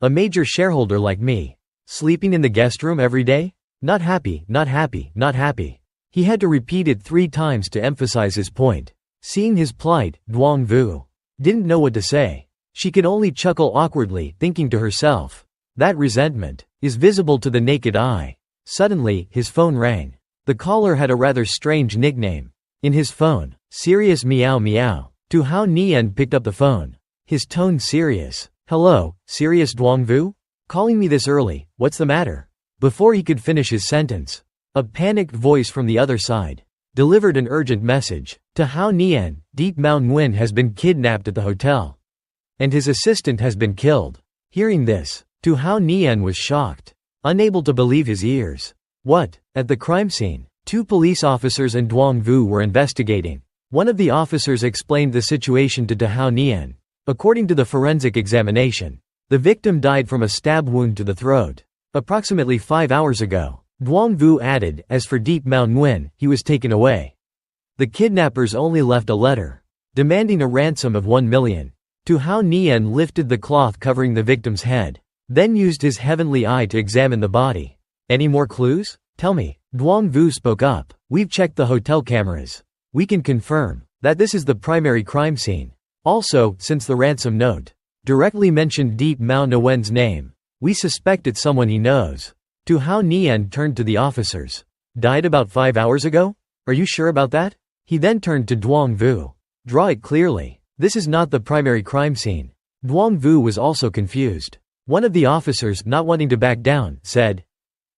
S1: A major shareholder like me, sleeping in the guest room every day? Not happy, not happy, not happy. He had to repeat it 3 times to emphasize his point. Seeing his plight, Duong Vu didn't know what to say. She could only chuckle awkwardly, thinking to herself, that resentment is visible to the naked eye. Suddenly, his phone rang. The caller had a rather strange nickname. In his phone, Serious Meow Meow. Tu Hao Nian picked up the phone. His tone serious. "Hello, Serious Duong Vu? Calling me this early, what's the matter?" Before he could finish his sentence, a panicked voice from the other side delivered an urgent message. Tu Hao Nian, Deep Mao Nguyen has been kidnapped at the hotel, and his assistant has been killed. Hearing this, Tu Hao Nian was shocked, unable to believe his ears. What? At the crime scene, 2 police officers and Duong Vu were investigating. One of the officers explained the situation to Tu Hao Nian. According to the forensic examination, the victim died from a stab wound to the throat. Approximately 5 hours ago, Duong Vu added, as for Deep Mao Nguyen, he was taken away. The kidnappers only left a letter, demanding a ransom of 1 million. Tu Hao Nian lifted the cloth covering the victim's head, then used his heavenly eye to examine the body. "Any more clues? Tell me." Duong Vu spoke up. "We've checked the hotel cameras. We can confirm that this is the primary crime scene. Also, since the ransom note directly mentioned Deep Mao Nguyen's name, we suspect it's someone he knows." Tu Hao Nian turned to the officers. "Died about 5 hours ago? Are you sure about that?" He then turned to Duong Vu. "Draw it clearly. This is not the primary crime scene." Duong Vu was also confused. One of the officers, not wanting to back down, said,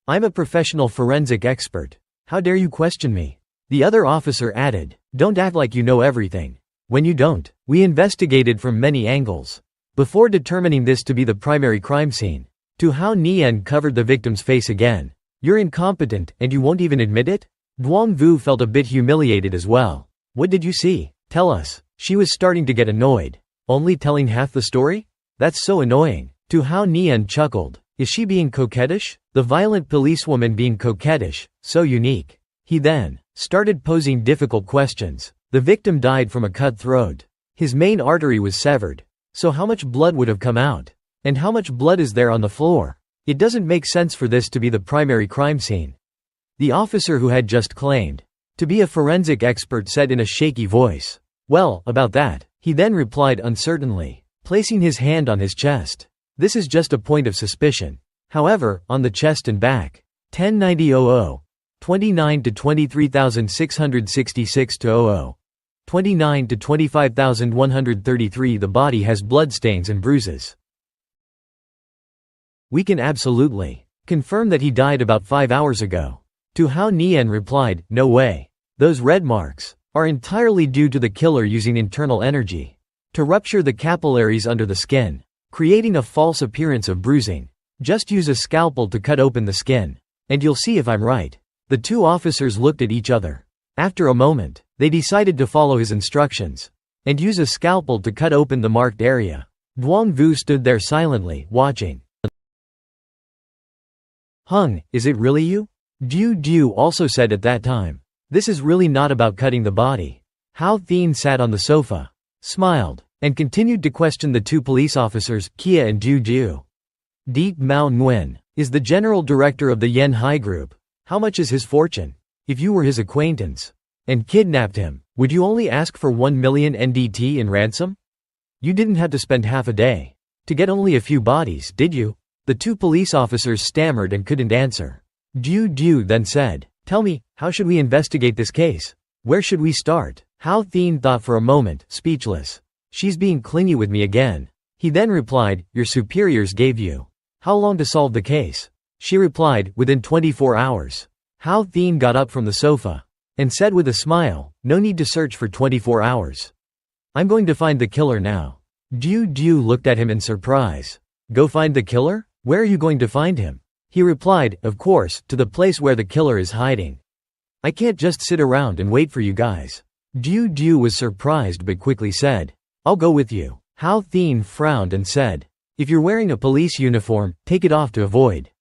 S1: "I'm a professional forensic expert. How dare you question me?" The other officer added, "Don't act like you know everything. When you don't, we investigated from many angles before determining this to be the primary crime scene." Tu Hao Nian covered the victim's face again. "You're incompetent, and you won't even admit it?" Duong Vu felt a bit humiliated as well. "What did you see? Tell us." She was starting to get annoyed. "Only telling half the story? That's so annoying." Tu Hao Nian chuckled. Is she being coquettish? The violent policewoman being coquettish, so unique. He then started posing difficult questions. The victim died from a cut throat. His main artery was severed. So how much blood would have come out? And how much blood is there on the floor? It doesn't make sense for this to be the primary crime scene. The officer who had just claimed to be a forensic expert said in a shaky voice. "Well, about that," he then replied uncertainly, placing his hand on his chest. "This is just a point of suspicion. However, on the chest and back, 109000, 29 to 23,666 to 00, 29 to 25,133 the body has bloodstains and bruises. We can absolutely confirm that he died about 5 hours ago." Tu Hao Nian replied, "No way. Those red marks are entirely due to the killer using internal energy to rupture the capillaries under the skin, creating a false appearance of bruising. Just use a scalpel to cut open the skin, and you'll see if I'm right." The 2 officers looked at each other. After a moment, they decided to follow his instructions and use a scalpel to cut open the marked area. Duong Vu stood there silently, watching. "Hung, is it really you?" Ju also said at that time. "This is really not about cutting the body." Hao Thien sat on the sofa, smiled, and continued to question the 2 police officers, Kia and Ju. Deep Mao Nguyen is the general director of the Yen Hai Group. How much is his fortune? If you were his acquaintance and kidnapped him, would you only ask for 1 million NDT in ransom? You didn't have to spend half a day to get only a few bodies, did you? The two police officers stammered and couldn't answer. Du then said, "Tell me, how should we investigate this case? Where should we start?" Hao Thien thought for a moment, speechless. She's being clingy with me again. He then replied, "Your superiors gave you how long to solve the case?" She replied, "Within 24 hours. Hao Thien got up from the sofa and said with a smile, "No need to search for 24 hours. I'm going to find the killer now." Du looked at him in surprise. "Go find the killer? Where are you going to find him?" He replied, "Of course, to the place where the killer is hiding. I can't just sit around and wait for you guys." Du was surprised but quickly said, "I'll go with you." Hao Thien frowned and said, "If you're wearing a police uniform, take it off to avoid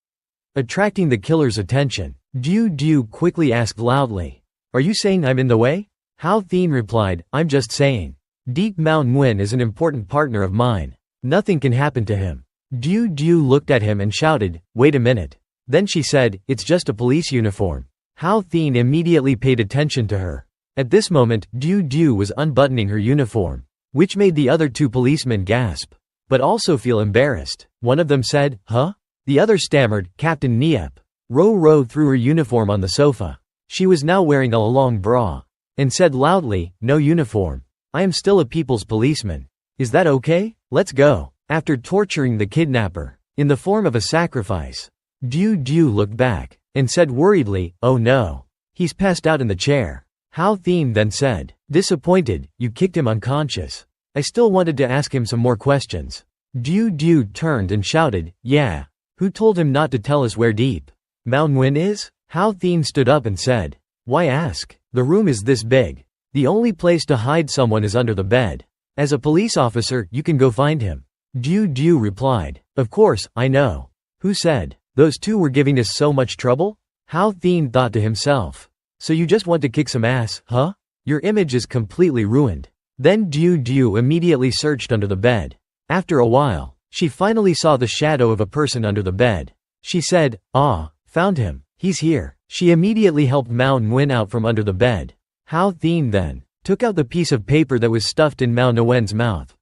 S1: attracting the killer's attention." Du quickly asked loudly, "Are you saying I'm in the way?" Hao Thien replied, "I'm just saying. Deep Mao Nguyen is an important partner of mine. Nothing can happen to him." Du looked at him and shouted, "Wait a minute." Then she said, "It's just a police uniform." Hao Thien immediately paid attention to her. At this moment, Du was unbuttoning her uniform, which made the other two policemen gasp, but also feel embarrassed. One of them said, "Huh?" The other stammered, "Captain Niep." Ro threw her uniform on the sofa. She was now wearing a long bra, and said loudly, "No uniform. I am still a people's policeman. Is that okay? Let's go." After torturing the kidnapper in the form of a sacrifice, Du looked back and said worriedly, "Oh no. He's passed out in the chair." Hao Thien then said, disappointed, "You kicked him unconscious." I still wanted to ask him some more questions. Du turned and shouted, "Yeah. Who told him not to tell us where Deep Mao Nguyen is?" Hao Thien stood up and said, "Why ask? The room is this big. The only place to hide someone is under the bed. As a police officer, you can go find him." Du replied, "Of course, I know." Who said, "Those two were giving us so much trouble?" Hao Thien thought to himself, "So you just want to kick some ass, huh? Your image is completely ruined." Then Du immediately searched under the bed. After a while, she finally saw the shadow of a person under the bed. She said, "Ah, found him. He's here." She immediately helped Mao Nguyen out from under the bed. Hao Thien then took out the piece of paper that was stuffed in Mao Nguyen's mouth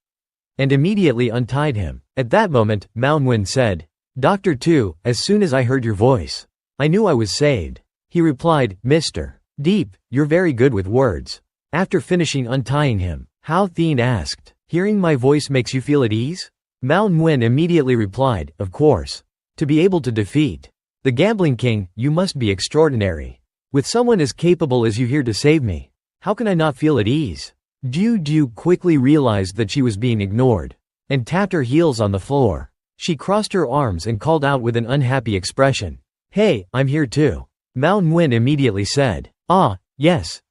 S1: and immediately untied him. At that moment, Mao Nguyen said, "Dr. Tu, as soon as I heard your voice, I knew I was saved." He replied, "Mr. Deep, you're very good with words." After finishing untying him, Hao Thien asked, "Hearing my voice makes you feel at ease?" Mao Nguyen immediately replied, "Of course. To be able to defeat the gambling king, you must be extraordinary. With someone as capable as you here to save me, how can I not feel at ease?" Du quickly realized that she was being ignored and tapped her heels on the floor. She crossed her arms and called out with an unhappy expression, "Hey, I'm here too." Mao Nguyen immediately said, "Ah, yes.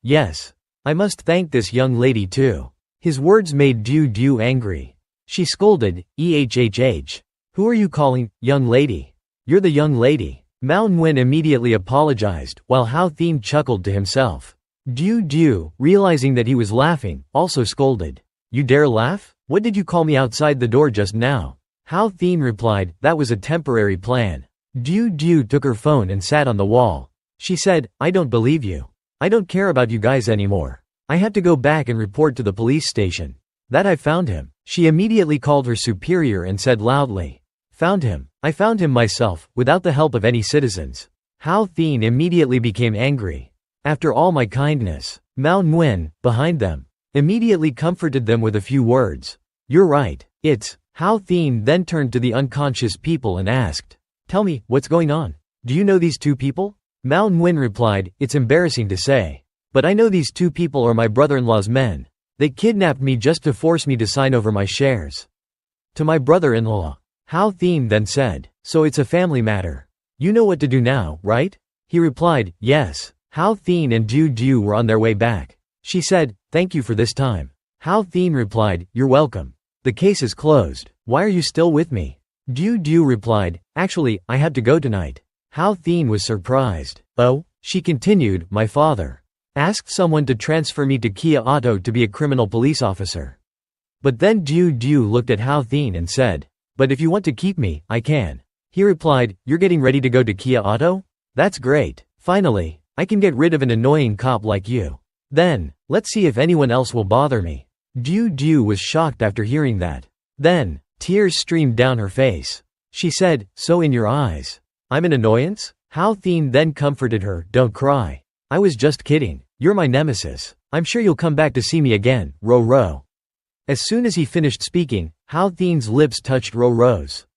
S1: I must thank this young lady too." His words made Du angry. She scolded, "Ehhh. Who are you calling young lady? You're the young lady." Mao Nguyen immediately apologized, while Hao Thien chuckled to himself. Du, realizing that he was laughing, also scolded, "You dare laugh? What did you call me outside the door just now?" Hao Thien replied, "That was a temporary plan." Du took her phone and sat on the wall. She said, "I don't believe you. I don't care about you guys anymore. I had to go back and report to the police station that I found him." She immediately called her superior and said loudly, "Found him. I found him myself, without the help of any citizens." Hao Thien immediately became angry. "After all my kindness." Mao Nguyen, behind them, immediately comforted them with a few words. "You're right. It's." Hao Thien then turned to the unconscious people and asked, "Tell me, what's going on? Do you know these two people?" Mao Nguyen replied, "It's embarrassing to say, but I know these two people are my brother-in-law's men. They kidnapped me just to force me to sign over my shares to my brother-in-law." Hao Thien then said, "So it's a family matter. You know what to do now, right?" He replied, "Yes." Hao Thien and Du were on their way back. She said, "Thank you for this time." Hao Thien replied, "You're welcome. The case is closed. Why are you still with me?" Du replied, "Actually, I had to go tonight." Hao Thien was surprised. "Oh?" She continued, "My father asked someone to transfer me to Kia Auto to be a criminal police officer." But then Du looked at Hao Thien and said, But if you want to keep me, I can. He replied, you're getting ready to go to Kia Auto? That's great. Finally, I can get rid of an annoying cop like you. Then, let's see if anyone else will bother me. Ju was shocked after hearing that. Then, tears streamed down her face. She said, so in your eyes, I'm an annoyance? Hao Thien then comforted her, don't cry. I was just kidding. You're my nemesis. I'm sure you'll come back to see me again, Ro. As soon as he finished speaking, Hao Thien's lips touched Ro's.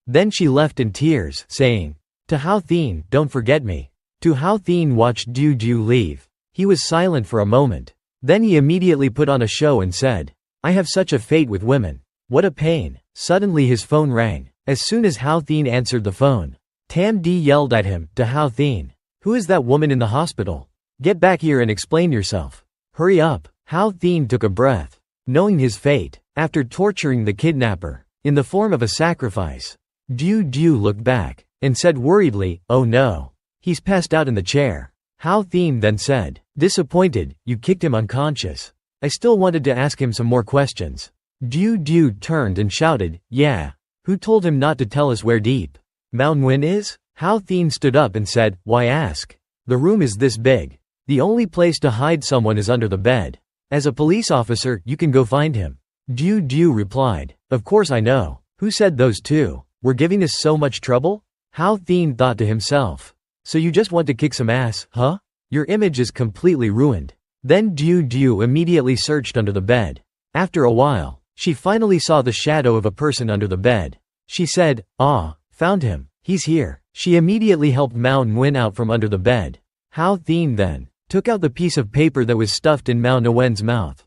S1: Then she left in tears, saying, to Hao Thien, don't forget me. To Hao Thien watched Ju leave. He was silent for a moment. Then he immediately put on a show and said, I have such a fate with women. What a pain. Suddenly his phone rang. As soon as Hao Thien answered the phone, Tam D yelled at him, to Hao Thien, who is that woman in the hospital? Get back here and explain yourself. Hurry up. Hao Thien took a breath. Knowing his fate, after torturing the kidnapper, in the form of a sacrifice, Ju looked back, and said worriedly, oh no. He's passed out in the chair. Hao Thien then said, disappointed, you kicked him unconscious. I still wanted to ask him some more questions. Ju turned and shouted, yeah. Who told him not to tell us where Deep Mao Nguyen is? Hao Thien stood up and said, why ask? The room is this big. The only place to hide someone is under the bed. As a police officer, you can go find him. Ju replied, of course I know. Who said those two were giving us so much trouble? Hao Thien thought to himself. So you just want to kick some ass, huh? Your image is completely ruined. Then Ju immediately searched under the bed. After a while, she finally saw the shadow of a person under the bed. She said, ah, found him. He's here. She immediately helped Mao Nguyen out from under the bed. Hao Thien then took out the piece of paper that was stuffed in Mao Nguyen's mouth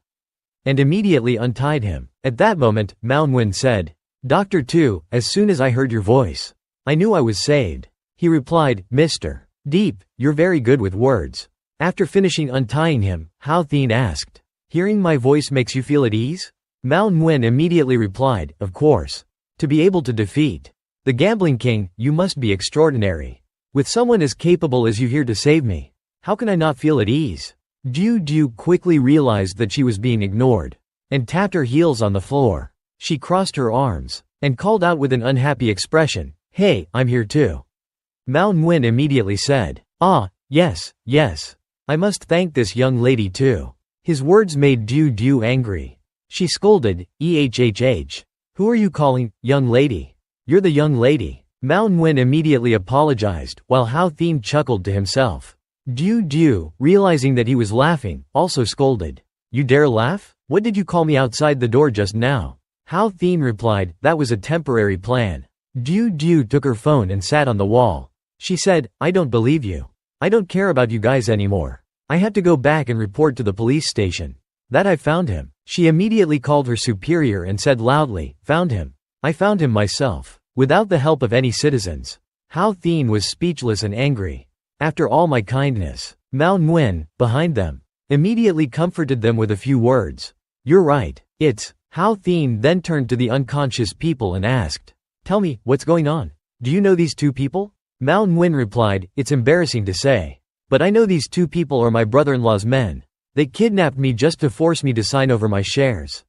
S1: and immediately untied him. At that moment, Mao Nguyen said, Dr. Tu, as soon as I heard your voice, I knew I was saved. He replied, Mr. Deep, you're very good with words. After finishing untying him, Hao Thien asked, hearing my voice makes you feel at ease? Mao Nguyen immediately replied, of course. To be able to defeat the gambling king, you must be extraordinary. With someone as capable as you here to save me, how can I not feel at ease? Ju quickly realized that she was being ignored, and tapped her heels on the floor. She crossed her arms, and called out with an unhappy expression, hey, I'm here too. Mao Nguyen immediately said, ah, yes. I must thank this young lady too. His words made Ju angry. She scolded, ehhh. Who are you calling, young lady? You're the young lady. Mao Nguyen immediately apologized, while Hao Thien chuckled to himself. Ju, realizing that he was laughing, also scolded. You dare laugh? What did you call me outside the door just now? Hao Thien replied, that was a temporary plan. Ju took her phone and sat on the wall. She said, I don't believe you. I don't care about you guys anymore. I had to go back and report to the police station that I found him. She immediately called her superior and said loudly, found him. I found him myself, without the help of any citizens. Hao Thien was speechless and angry. After all my kindness, Mao Nguyen, behind them, immediately comforted them with a few words. You're right, it's. Hao Thien then turned to the unconscious people and asked, tell me, what's going on? Do you know these two people? Mao Nguyen replied, it's embarrassing to say, but I know these two people are my brother-in-law's men. They kidnapped me just to force me to sign over my shares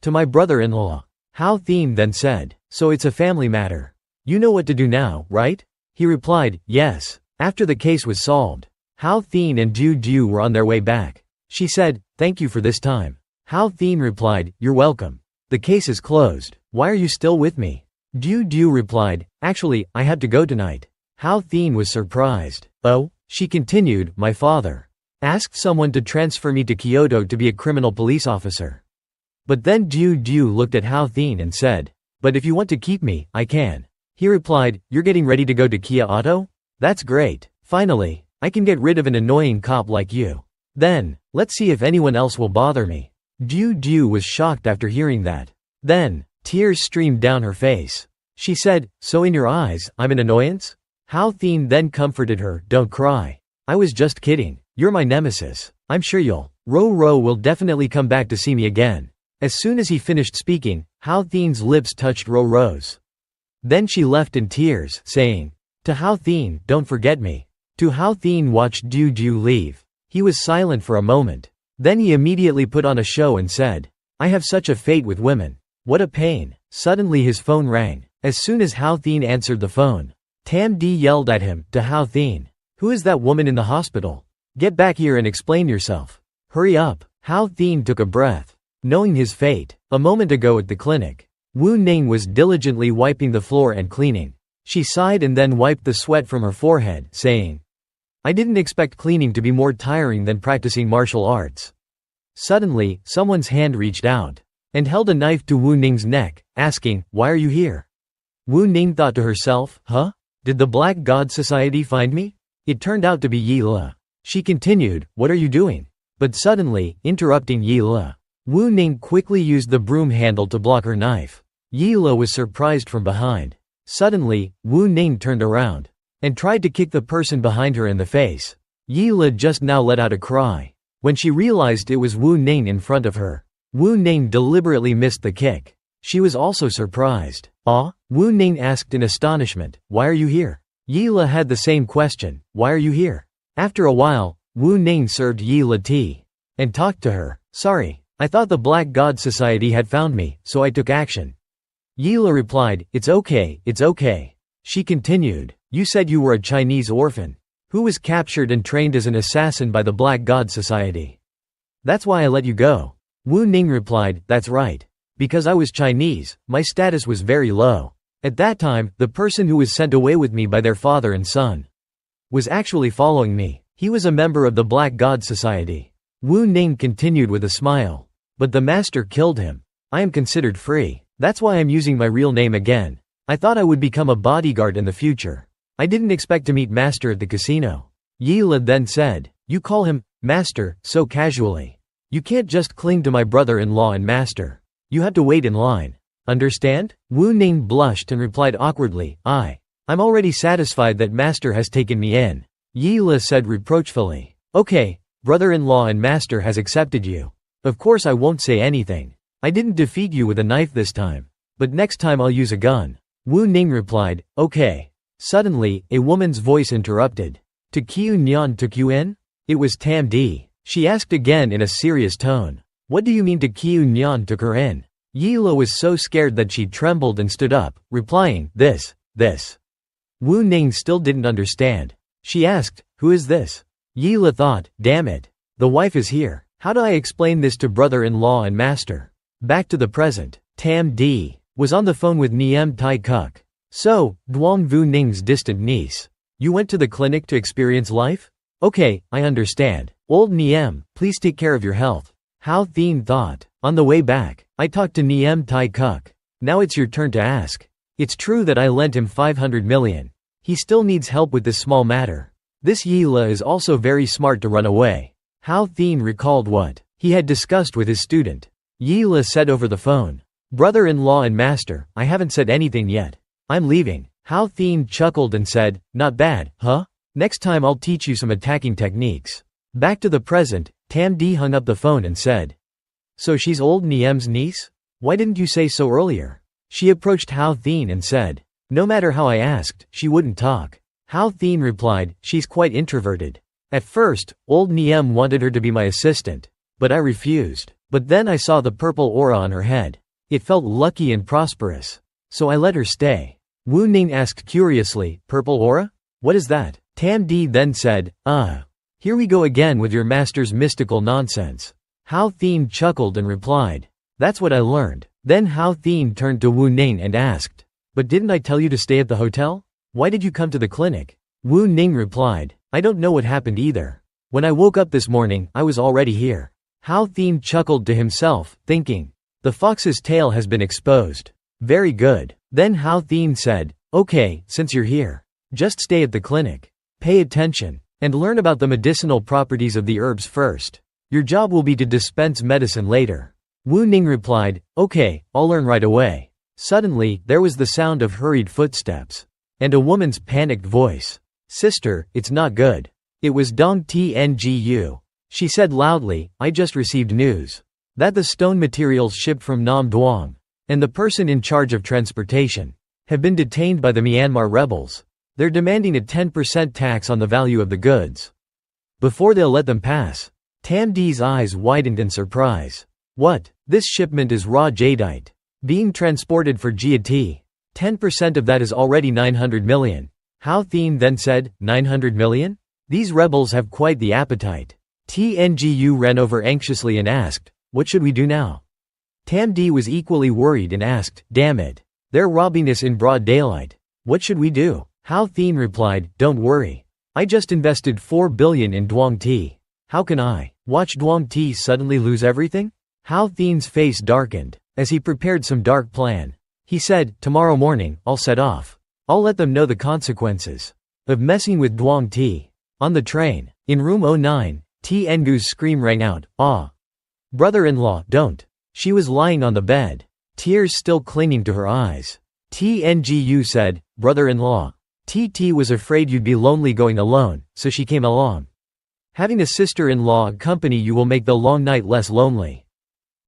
S1: to my brother-in-law. Hao Thien then said, so it's a family matter. You know what to do now, right? He replied, yes. After the case was solved, Hao Thien and Ju were on their way back. She said, thank you for this time. Hao Thien replied, you're welcome. The case is closed. Why are you still with me? Ju replied, actually, I had to go tonight. Hao Thien was surprised. Oh? She continued, my father asked someone to transfer me to Kyoto to be a criminal police officer. But then Ju looked at Hao Thien and said, but if you want to keep me, I can. He replied, you're getting ready to go to Kia Auto? That's great. Finally, I can get rid of an annoying cop like you. Then, let's see if anyone else will bother me. Ju was shocked after hearing that. Then, tears streamed down her face. She said, so in your eyes, I'm an annoyance? Hao Thien then comforted her, don't cry. I was just kidding. You're my nemesis. I'm sure you'll. Ro will definitely come back to see me again. As soon as he finished speaking, Hao Thien's lips touched Ro's. Then she left in tears, saying, to Hao Thien, don't forget me. To Hao Thien watched Ju leave. He was silent for a moment. Then he immediately put on a show and said, I have such a fate with women. What a pain. Suddenly his phone rang. As soon as Hao Thien answered the phone, Tam Di yelled at him, to Hao Thien. Who is that woman in the hospital? Get back here and explain yourself. Hurry up. Hao Thien took a breath, knowing his fate. A moment ago at the clinic, Wu Ning was diligently wiping the floor and cleaning. She sighed and then wiped the sweat from her forehead, saying, I didn't expect cleaning to be more tiring than practicing martial arts. Suddenly, someone's hand reached out and held a knife to Wu Ning's neck, asking, Why are you here? Wu Ning thought to herself, Huh? Did the Black God Society find me? It turned out to be Yi Le. She continued, What are you doing? But suddenly, interrupting Yi Le, Wu Ning quickly used the broom handle to block her knife. Yi Le was surprised from behind. Suddenly, Wu Ning turned around and tried to kick the person behind her in the face. Yi Le just now let out a cry when she realized it was Wu Ning in front of her. Wu Ning deliberately missed the kick. She was also surprised. Ah? Wu Ning asked in astonishment, Why are you here? Yi Le had the same question, Why are you here? After a while, Wu Ning served Yi Le tea and talked to her. Sorry, I thought the Black God Society had found me, so I took action. Yi Le replied, It's okay, it's okay. She continued, You said you were a Chinese orphan who was captured and trained as an assassin by the Black God Society. That's why I let you go. Wu Ning replied, That's right. Because I was Chinese, my status was very low. At that time, the person who was sent away with me by their father and son was actually following me. He was a member of the Black God Society. Wu Ning continued with a smile. But the master killed him. I am considered free. That's why I'm using my real name again. I thought I would become a bodyguard in the future. I didn't expect to meet Master at the casino. Yi Le then said, You call him Master so casually. You can't just cling to my brother-in-law and Master. You have to wait in line. Understand? Wu Ning blushed and replied awkwardly, I'm already satisfied that Master has taken me in. Yi Le said reproachfully, Okay, brother-in-law and Master has accepted you. Of course I won't say anything. I didn't defeat you with a knife this time. But next time I'll use a gun. Wu Ning replied, Okay. Suddenly, a woman's voice interrupted. To Qiu Nian took you in? It was Tam Di. She asked again in a serious tone. What do you mean to Qiu Nian took her in? Yi Le was so scared that she trembled and stood up, replying, This. Wu Ning still didn't understand. She asked, Who is this? Yi Le thought, Damn it. The wife is here. How do I explain this to brother-in-law and master? Back to the present. Tam Di was on the phone with Niem Tai Kuk. So, Duong Vu Ning's distant niece. You went to the clinic to experience life? Okay, I understand. Old Niem, please take care of your health. Hao Thien thought. On the way back, I talked to Niem Tai Kuk. Now it's your turn to ask. It's true that I lent him 500 million. He still needs help with this small matter. This Yi Le is also very smart to run away. Hao Thien recalled what he had discussed with his student. Yi Le said over the phone. Brother-in-law and master, I haven't said anything yet. I'm leaving. Hao Thien chuckled and said, Not bad, huh? Next time I'll teach you some attacking techniques. Back to the present, Tam Di hung up the phone and said, So she's old Niem's niece? Why didn't you say so earlier? She approached Hao Thien and said, No matter how I asked, she wouldn't talk. Hao Thien replied, She's quite introverted. At first, old Niem wanted her to be my assistant, but I refused. But then I saw the purple aura on her head. It felt lucky and prosperous. So I let her stay. Wu Ning asked curiously, Purple aura? What is that? Tam Di then said, Here we go again with your master's mystical nonsense. Hao Thien chuckled and replied, That's what I learned. Then Hao Thien turned to Wu Ning and asked, But didn't I tell you to stay at the hotel? Why did you come to the clinic? Wu Ning replied, I don't know what happened either. When I woke up this morning, I was already here. Hao Thien chuckled to himself, thinking, The fox's tail has been exposed. Very good. Then Hao Thien said, Okay, since you're here, just stay at the clinic. Pay attention, and learn about the medicinal properties of the herbs first. Your job will be to dispense medicine later. Wu Ning replied, Okay, I'll learn right away. Suddenly, there was the sound of hurried footsteps and a woman's panicked voice. Sister, it's not good. It was Dong Tngu. She said loudly, I just received news that the stone materials shipped from Nam Duong and the person in charge of transportation have been detained by the Myanmar rebels. They're demanding a 10% tax on the value of the goods before they'll let them pass. Tam Di's eyes widened in surprise. What? This shipment is raw jadeite. being transported for GT. 10% of that is already 900 million. Hao Thien then said, 900 million? These rebels have quite the appetite. Tngu ran over anxiously and asked, what should we do now? Tam D was equally worried and asked, damn it. They're robbing us in broad daylight. What should we do? Hao Thien replied, don't worry. I just invested 4 billion in Duong Ti. How can I watch Duong Ti suddenly lose everything? Hao Thien's face darkened, as he prepared some dark plan. He said, tomorrow morning, I'll set off. I'll let them know the consequences of messing with Duong Ti. On the train, in room 09, Tngu's scream rang out, ah. Brother-in-law, don't. She was lying on the bed, tears still clinging to her eyes. Tngu said, brother-in-law. TT was afraid you'd be lonely going alone, so she came along. Having a sister-in-law accompany you will make the long night less lonely.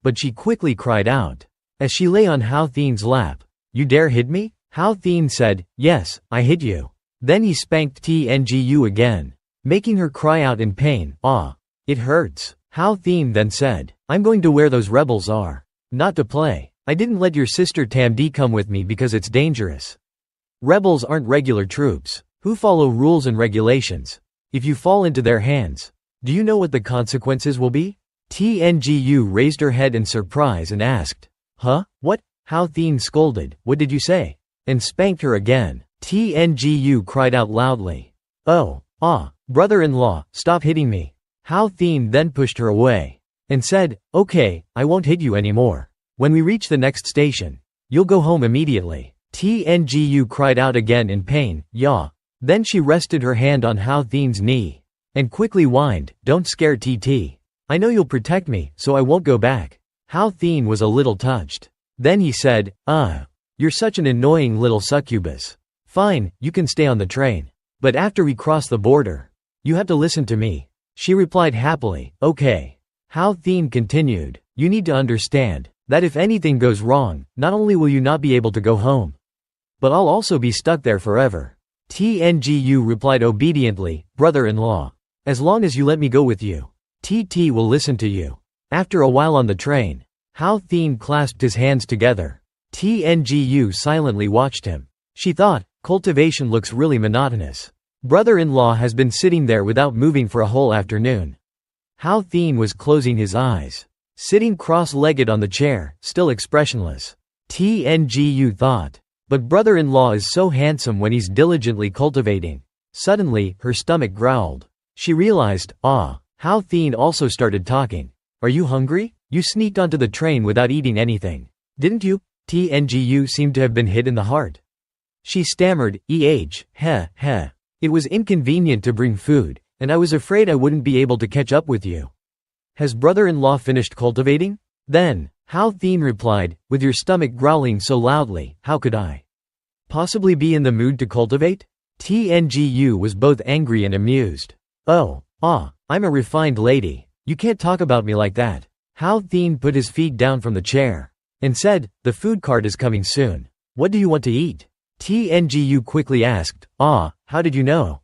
S1: But she quickly cried out, as she lay on Hao Thien's lap, you dare hit me? Hao Thien said, yes, I hit you. Then he spanked Tngu again, making her cry out in pain, ah. It hurts. Hao Thien then said, I'm going to where those rebels are. Not to play. I didn't let your sister Tam D come with me because it's dangerous. Rebels aren't regular troops, who follow rules and regulations. If you fall into their hands, do you know what the consequences will be? Tngu raised her head in surprise and asked, huh? What? Hao Thien scolded, what did you say? And spanked her again. Tngu cried out loudly, oh, ah, brother-in-law, stop hitting me. Hao Thien then pushed her away and said, okay, I won't hit you anymore. When we reach the next station, you'll go home immediately. Tngu cried out again in pain, yeah. Then she rested her hand on Hao Thien's knee and quickly whined, don't scare TT. I know you'll protect me, so I won't go back. Hao Thien was a little touched. Then he said, you're such an annoying little succubus. Fine, you can stay on the train. But after we cross the border, you have to listen to me. She replied happily, okay. Hao Thien continued, you need to understand that if anything goes wrong, not only will you not be able to go home, but I'll also be stuck there forever. Tngu replied obediently, brother-in-law. As long as you let me go with you, TT will listen to you. After a while on the train, Hao Thien clasped his hands together. Tngu silently watched him. She thought, cultivation looks really monotonous. Brother-in-law has been sitting there without moving for a whole afternoon. Hao Thien was closing his eyes, sitting cross-legged on the chair, still expressionless. Tngu thought, but brother-in-law is so handsome when he's diligently cultivating. Suddenly, her stomach growled. She realized, Hao Thien also started talking. Are you hungry? You sneaked onto the train without eating anything, didn't you? Tngu seemed to have been hit in the heart. She stammered, heh. It was inconvenient to bring food, and I was afraid I wouldn't be able to catch up with you. Has brother-in-law finished cultivating? Then, Hao Thien replied, with your stomach growling so loudly, how could I possibly be in the mood to cultivate? Tngu was both angry and amused. Oh, I'm a refined lady. You can't talk about me like that. Hao Thien put his feet down from the chair and said, the food cart is coming soon. What do you want to eat? Tngu quickly asked, how did you know?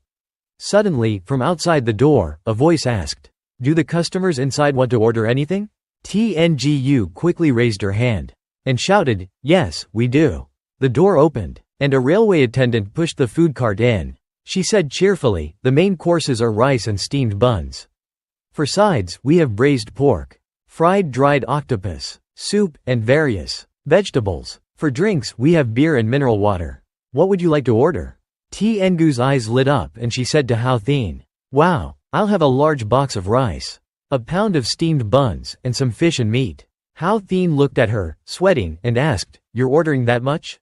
S1: Suddenly, from outside the door, a voice asked, do the customers inside want to order anything? Tngu quickly raised her hand and shouted, yes, we do. The door opened, and a railway attendant pushed the food cart in. She said cheerfully, the main courses are rice and steamed buns. For sides, we have braised pork, fried dried octopus, soup, and various vegetables. For drinks, we have beer and mineral water. What would you like to order? Tngu's eyes lit up and she said to Hao Thien, wow, I'll have a large box of rice, a pound of steamed buns, and some fish and meat. Hao Thien looked at her, sweating, and asked, you're ordering that much?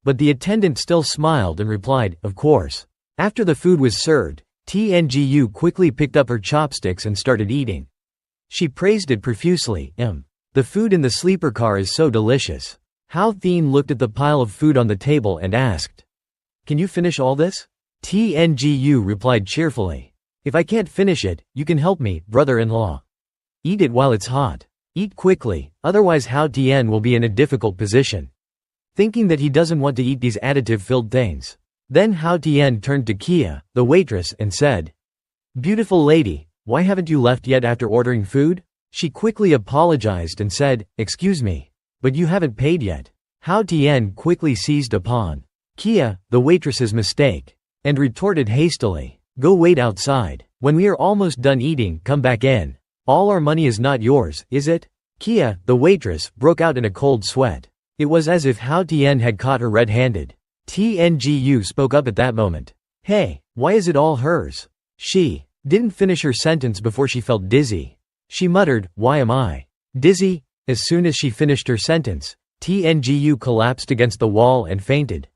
S1: But the attendant still smiled and replied, of course. After the food was served, Tngu quickly picked up her chopsticks and started eating. She praised it profusely, the food in the sleeper car is so delicious. Hao Thien looked at the pile of food on the table and asked, can you finish all this? Tngu replied cheerfully, if I can't finish it, you can help me, brother-in-law. Eat it while it's hot. Eat quickly, otherwise Hao Thien will be in a difficult position. Thinking that he doesn't want to eat these additive-filled things. Then Hao Thien turned to Kia, the waitress, and said, beautiful lady, why haven't you left yet after ordering food? She quickly apologized and said, excuse me. But you haven't paid yet. Hao Tian quickly seized upon Kia, the waitress's mistake, and retorted hastily, "Go wait outside. When we are almost done eating, come back in. All our money is not yours, is it?" Kia, the waitress, broke out in a cold sweat. It was as if Hao Tian had caught her red-handed. Tngu spoke up at that moment. "Hey, why is it all hers?" She didn't finish her sentence before she felt dizzy. She muttered, "Why am I dizzy?" As soon as she finished her sentence, Tngu collapsed against the wall and fainted.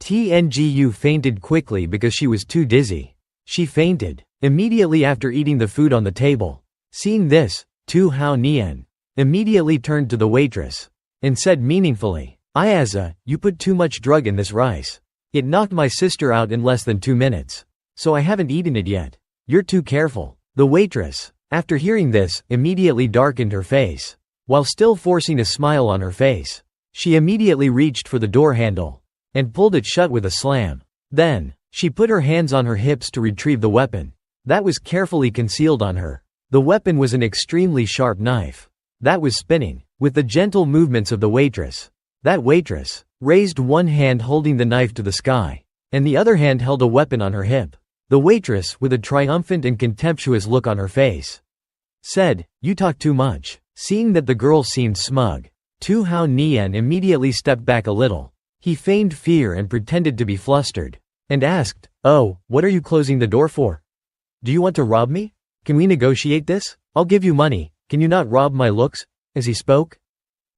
S1: Tngu fainted quickly because she was too dizzy. She fainted immediately after eating the food on the table. Seeing this, Tu Hao Nian immediately turned to the waitress and said meaningfully, "Ayaza, you put too much drug in this rice. It knocked my sister out in less than 2 minutes. So I haven't eaten it yet. You're too careful." The waitress, after hearing this, immediately darkened her face. While still forcing a smile on her face, she immediately reached for the door handle and pulled it shut with a slam. Then, she put her hands on her hips to retrieve the weapon that was carefully concealed on her. The weapon was an extremely sharp knife that was spinning with the gentle movements of the waitress. That waitress raised one hand holding the knife to the sky, and the other hand held a weapon on her hip. The waitress, with a triumphant and contemptuous look on her face, said, "You talk too much." Seeing that the girl seemed smug, Tu Hao Nian immediately stepped back a little. He feigned fear and pretended to be flustered, and asked, "Oh, what are you closing the door for? Do you want to rob me? Can we negotiate this? I'll give you money, can you not rob my looks?" As he spoke,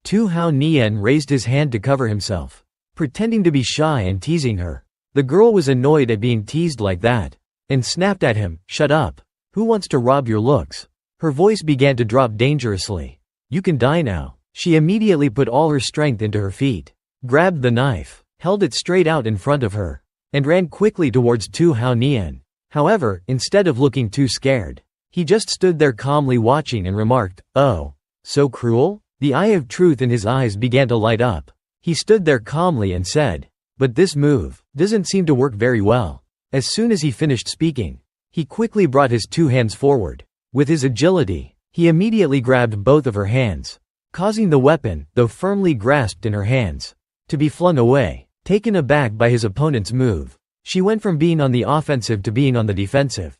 S1: Tu Hao Nian raised his hand to cover himself, pretending to be shy and teasing her. The girl was annoyed at being teased like that, and snapped at him, "Shut up. Who wants to rob your looks?" Her voice began to drop dangerously. "You can die now." She immediately put all her strength into her feet, grabbed the knife, held it straight out in front of her, and ran quickly towards Tu Hao Nian. However, instead of looking too scared, he just stood there calmly watching and remarked, "Oh, so cruel?" The eye of truth in his eyes began to light up. He stood there calmly and said, "But this move doesn't seem to work very well." As soon as he finished speaking, he quickly brought his 2 hands forward. With his agility, he immediately grabbed both of her hands, causing the weapon, though firmly grasped in her hands, to be flung away. Taken aback by his opponent's move, she went from being on the offensive to being on the defensive.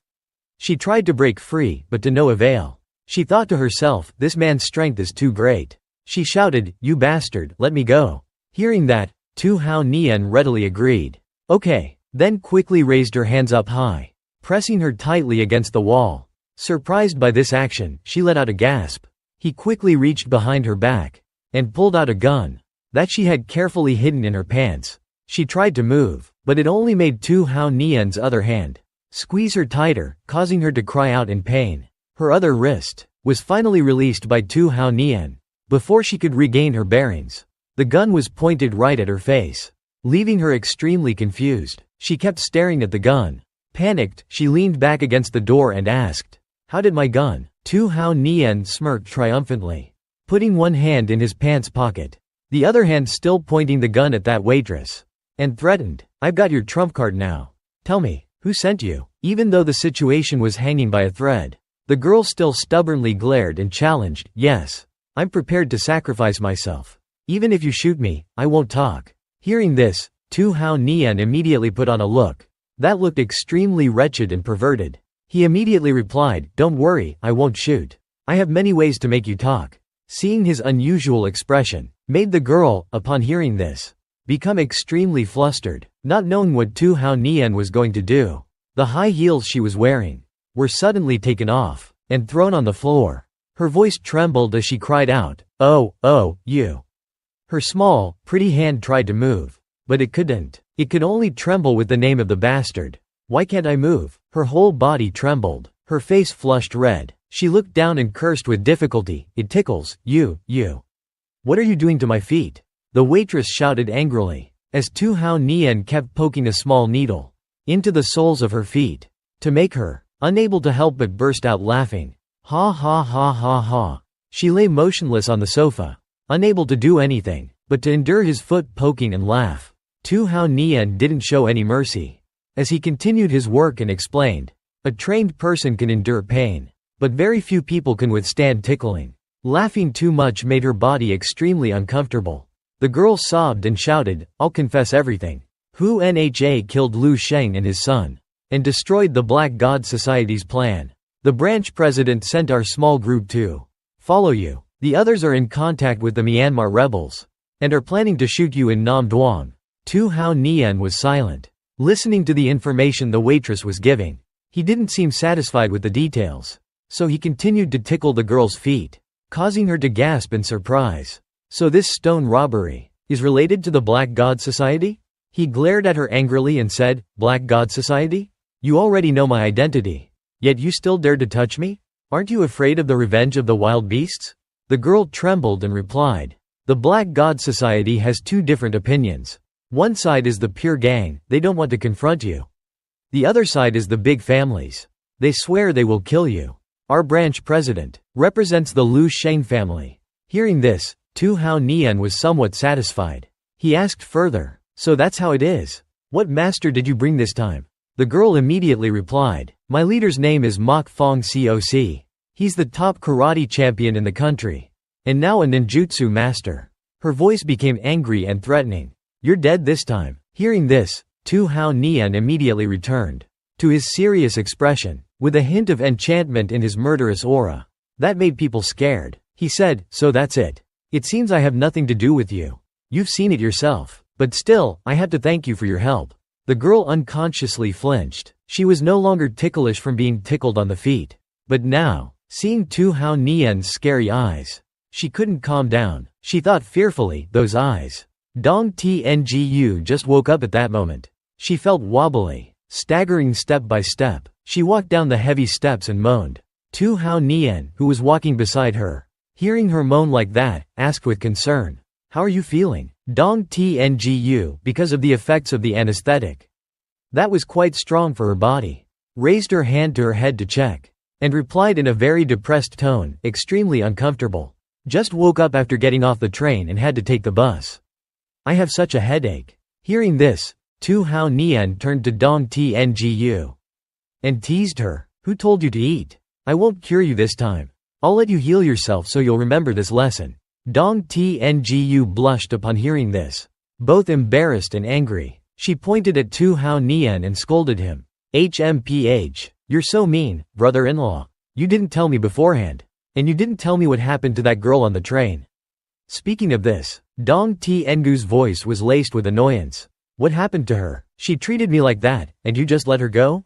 S1: She tried to break free, but to no avail. She thought to herself, "This man's strength is too great." She shouted, "You bastard, let me go." Hearing that, Tu Hao Nian readily agreed. "Okay," then quickly raised her hands up high, pressing her tightly against the wall. Surprised by this action, she let out a gasp. He quickly reached behind her back and pulled out a gun that she had carefully hidden in her pants. She tried to move, but it only made Tu Hao Nian's other hand squeeze her tighter, causing her to cry out in pain. Her other wrist was finally released by Tu Hao Nian before she could regain her bearings. The gun was pointed right at her face, leaving her extremely confused. She kept staring at the gun. Panicked, she leaned back against the door and asked, "How did my gun?" Tu Hao Nian smirked triumphantly, putting one hand in his pants pocket, the other hand still pointing the gun at that waitress, and threatened, "I've got your trump card now. Tell me, who sent you?" Even though the situation was hanging by a thread, the girl still stubbornly glared and challenged, "Yes, I'm prepared to sacrifice myself. Even if you shoot me, I won't talk." Hearing this, Tu Hao Nian immediately put on a look that looked extremely wretched and perverted. He immediately replied, "Don't worry, I won't shoot. I have many ways to make you talk." Seeing his unusual expression, made the girl, upon hearing this, become extremely flustered, not knowing what Tu Hao Nian was going to do. The high heels she was wearing were suddenly taken off and thrown on the floor. Her voice trembled as she cried out, oh, you." Her small, pretty hand tried to move, but it couldn't. It could only tremble with the name of the bastard. "Why can't I move?" Her whole body trembled. Her face flushed red. She looked down and cursed with difficulty, "It tickles, you. What are you doing to my feet?" The waitress shouted angrily, as Tu Hao Nian kept poking a small needle into the soles of her feet, to make her unable to help but burst out laughing. Ha ha ha ha ha. She lay motionless on the sofa, unable to do anything but to endure his foot poking and laugh. Tu Hao Nian didn't show any mercy, as he continued his work and explained, "A trained person can endure pain, but very few people can withstand tickling. Laughing too much made her body extremely uncomfortable. The girl sobbed and shouted, "I'll confess everything. Hu Nha killed Lu Sheng and his son, and destroyed the Black God Society's plan. The branch president sent our small group to follow you. The others are in contact with the Myanmar rebels, and are planning to shoot you in Nam Duong." Tu Hao Nian was silent, listening to the information the waitress was giving. He didn't seem satisfied with the details, so he continued to tickle the girl's feet, causing her to gasp in surprise. "So this stone robbery is related to the Black God Society?" He glared at her angrily and said, "Black God Society? You already know my identity, yet you still dare to touch me? Aren't you afraid of the revenge of the wild beasts?" The girl trembled and replied, "The Black God Society has two different opinions. One side is the pure gang, they don't want to confront you. The other side is the big families. They swear they will kill you. Our branch president represents the Lu Sheng family." Hearing this, Tu Hao Nian was somewhat satisfied. He asked further, "So that's how it is. What master did you bring this time?" The girl immediately replied, "My leader's name is Mok Fong Coc. He's the top karate champion in the country, and now a ninjutsu master." Her voice became angry and threatening. "You're dead this time." Hearing this, Tu Hao Nian immediately returned to his serious expression, with a hint of enchantment in his murderous aura. That made people scared. He said, "So that's it. It seems I have nothing to do with you. You've seen it yourself. But still, I have to thank you for your help." The girl unconsciously flinched. She was no longer ticklish from being tickled on the feet. But now, seeing Tu Hao Nian's scary eyes, she couldn't calm down. She thought fearfully, those eyes. Dong Tngu just woke up at that moment. She felt wobbly, staggering step by step. She walked down the heavy steps and moaned. Tu Hao Nian, who was walking beside her, hearing her moan like that, asked with concern, "How are you feeling?" Dong Tngu, because of the effects of the anesthetic that was quite strong for her body, raised her hand to her head to check, and replied in a very depressed tone, "Extremely uncomfortable. Just woke up after getting off the train and had to take the bus. I have such a headache." Hearing this, Tu Hao Nian turned to Dong Tngu and teased her, "Who told you to eat? I won't cure you this time. I'll let you heal yourself so you'll remember this lesson." Dong Tngu blushed upon hearing this, both embarrassed and angry. She pointed at Tu Hao Nian and scolded him. "HMPH, you're so mean, brother-in-law. You didn't tell me beforehand. And you didn't tell me what happened to that girl on the train." Speaking of this, Dong Tngu's voice was laced with annoyance. "What happened to her? She treated me like that, and you just let her go?"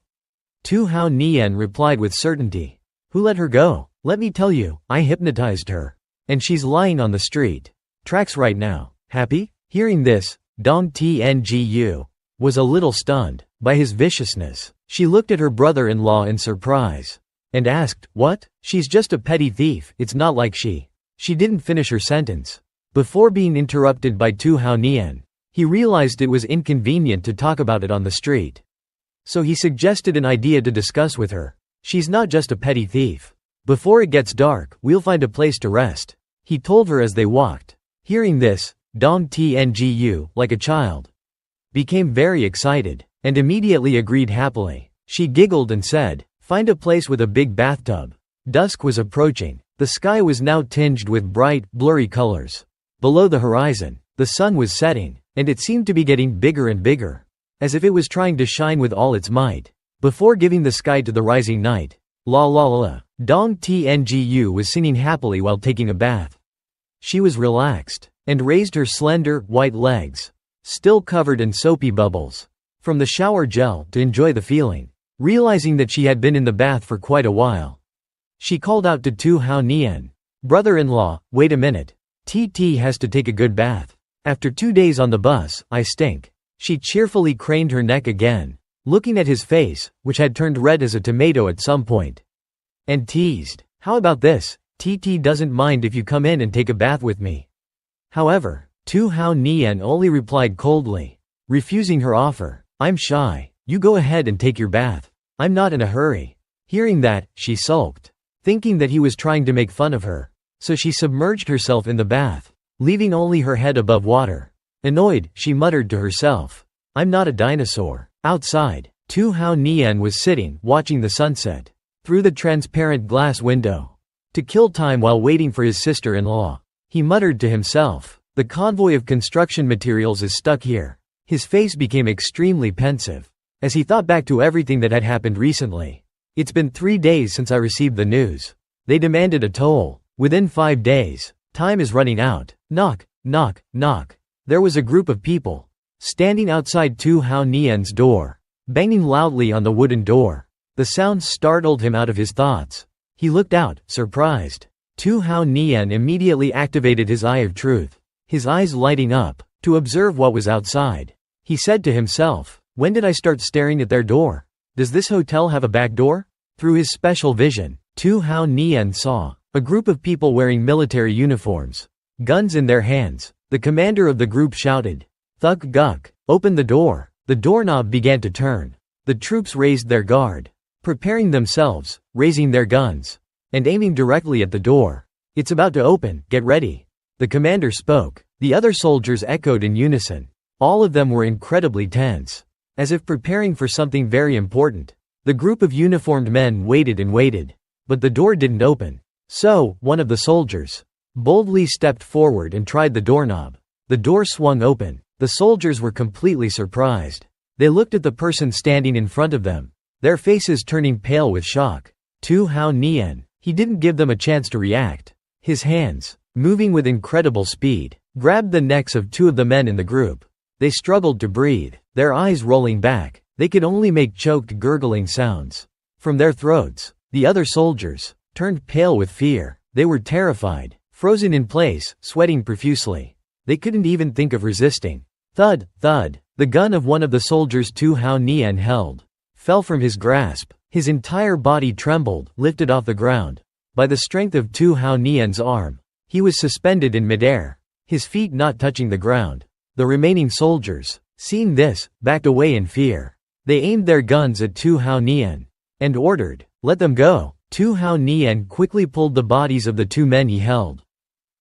S1: Tu Hao Nian replied with certainty. "Who let her go? Let me tell you, I hypnotized her. And she's lying on the street. Tracks right now. Happy?" Hearing this, Dong Tngu was a little stunned by his viciousness. She looked at her brother-in-law in surprise and asked, "What? She's just a petty thief. It's not like she didn't finish her sentence." Before being interrupted by Tu Hao Nian, he realized it was inconvenient to talk about it on the street. So he suggested an idea to discuss with her. "She's not just a petty thief. Before it gets dark, we'll find a place to rest," he told her as they walked. Hearing this, Dong Tngu, like a child, became very excited, and immediately agreed happily. She giggled and said, "Find a place with a big bathtub." Dusk was approaching. The sky was now tinged with bright, blurry colors. Below the horizon, the sun was setting, and it seemed to be getting bigger and bigger, as if it was trying to shine with all its might, before giving the sky to the rising night. La la la. Dong Tngu was singing happily while taking a bath. She was relaxed, and raised her slender, white legs, still covered in soapy bubbles, from the shower gel to enjoy the feeling. Realizing that she had been in the bath for quite a while, she called out to Tu Hao Nian, "Brother-in-law, wait a minute. TT has to take a good bath. After 2 days on the bus, I stink." She cheerfully craned her neck again, looking at his face, which had turned red as a tomato at some point, and teased, "How about this? TT doesn't mind if you come in and take a bath with me." However, Tu Hao Nian only replied coldly, refusing her offer, "I'm shy. You go ahead and take your bath. I'm not in a hurry." Hearing that, she sulked, thinking that he was trying to make fun of her. So she submerged herself in the bath, leaving only her head above water. Annoyed, she muttered to herself, "I'm not a dinosaur." Outside, Tu Hao Nian was sitting, watching the sunset through the transparent glass window. To kill time while waiting for his sister-in-law. He muttered to himself, the convoy of construction materials is stuck here. His face became extremely pensive as he thought back to everything that had happened recently. It's been 3 days since I received the news. They demanded a toll. Within 5 days. Time is running out. Knock, knock, knock. There was a group of people standing outside Tu Hao Nian's door, banging loudly on the wooden door. The sound startled him out of his thoughts. He looked out, surprised. Tu Hao Nian immediately activated his eye of truth, his eyes lighting up, to observe what was outside. He said to himself, when did I start staring at their door? Does this hotel have a back door? Through his special vision, Tu Hao Nian saw a group of people wearing military uniforms, guns in their hands. The commander of the group shouted, "Thuk Guk, open the door." The doorknob began to turn. The troops raised their guard, preparing themselves, raising their guns, and aiming directly at the door. It's about to open, get ready. The commander spoke. The other soldiers echoed in unison. All of them were incredibly tense, as if preparing for something very important. The group of uniformed men waited and waited, but the door didn't open. So, one of the soldiers boldly stepped forward and tried the doorknob. The door swung open. The soldiers were completely surprised. They looked at the person standing in front of them, their faces turning pale with shock. Tu Hao Nian. He didn't give them a chance to react. His hands, moving with incredible speed, grabbed the necks of 2 of the men in the group. They struggled to breathe, their eyes rolling back. They could only make choked, gurgling sounds from their throats. The other soldiers turned pale with fear. They were terrified, frozen in place, sweating profusely. They couldn't even think of resisting. Thud, thud. The gun of one of the soldiers Tu Hao Nian held fell from his grasp. His entire body trembled, lifted off the ground. By the strength of Tu Hao Nian's arm, he was suspended in midair, his feet not touching the ground. The remaining soldiers, seeing this, backed away in fear. They aimed their guns at Tu Hao Nian and ordered, "Let them go." Tu Hao Nian quickly pulled the bodies of the 2 men he held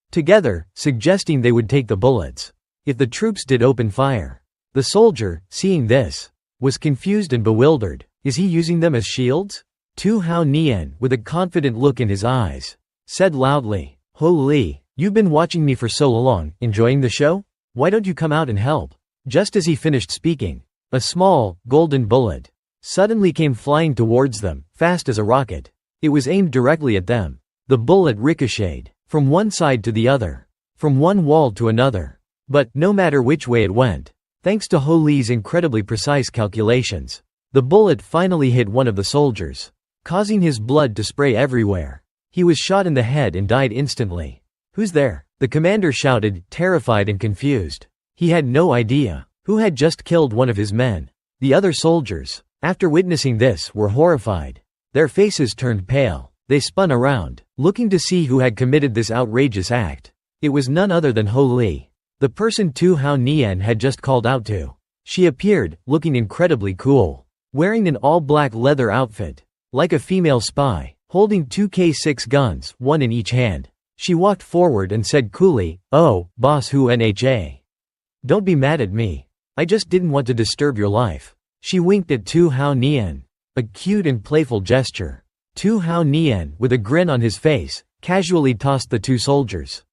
S1: together, suggesting they would take the bullets if the troops did open fire. The soldier, seeing this, was confused and bewildered. Is he using them as shields? Tu Hao Nian, with a confident look in his eyes, said loudly, "Ho Li, you've been watching me for so long, enjoying the show? Why don't you come out and help?" Just as he finished speaking, a small, golden bullet suddenly came flying towards them, fast as a rocket. It was aimed directly at them. The bullet ricocheted from one side to the other, from one wall to another. But, no matter which way it went, thanks to Ho Li's incredibly precise calculations, the bullet finally hit one of the soldiers, causing his blood to spray everywhere. He was shot in the head and died instantly. "Who's there?" the commander shouted, terrified and confused. He had no idea who had just killed one of his men. The other soldiers, after witnessing this, were horrified. Their faces turned pale. They spun around, looking to see who had committed this outrageous act. It was none other than Ho Li, the person Tu Hao Nian had just called out to. She appeared, looking incredibly cool, wearing an all-black leather outfit, like a female spy, holding 2 K6 guns, one in each hand. She walked forward and said coolly, "Oh, boss Hu Nha. Don't be mad at me. I just didn't want to disturb your life." She winked at Tu Hao Nian, a cute and playful gesture. Tu Hao Nian, with a grin on his face, casually tossed the 2 soldiers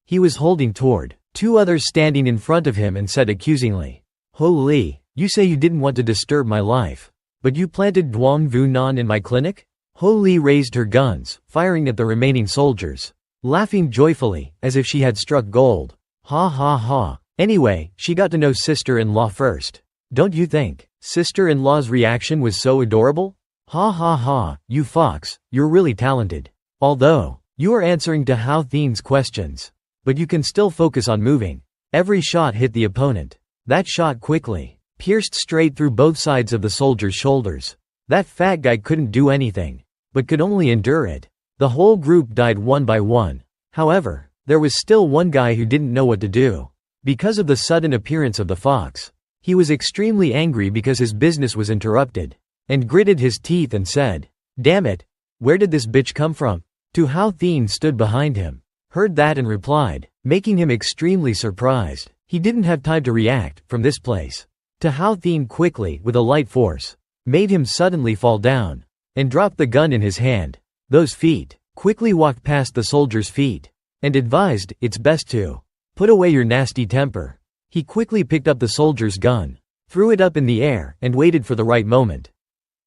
S1: he was holding toward 2 others standing in front of him and said accusingly, "Ho Li, you say you didn't want to disturb my life, but you planted Duong Vu Nan in my clinic?" Ho Li raised her guns, firing at the remaining soldiers, laughing joyfully, as if she had struck gold. "Ha ha ha. Anyway, she got to know sister-in-law first. Don't you think sister-in-law's reaction was so adorable? Ha ha ha, you fox, you're really talented. Although, you are answering to Hao Thien's questions, but you can still focus on moving." Every shot hit the opponent. That shot quickly pierced straight through both sides of the soldier's shoulders. That fat guy couldn't do anything, but could only endure it. The whole group died one by one. However, there was still one guy who didn't know what to do. Because of the sudden appearance of the fox, he was extremely angry because his business was interrupted, and gritted his teeth and said, "Damn it, where did this bitch come from?" Tu Hao Thien stood behind him, heard that and replied, making him extremely surprised. He didn't have time to react. From this place, Tu Hao Thien quickly, with a light force, made him suddenly fall down, and dropped the gun in his hand. Those feet, quickly walked past the soldier's feet, and advised, "It's best to put away your nasty temper." He quickly picked up the soldier's gun, threw it up in the air, and waited for the right moment.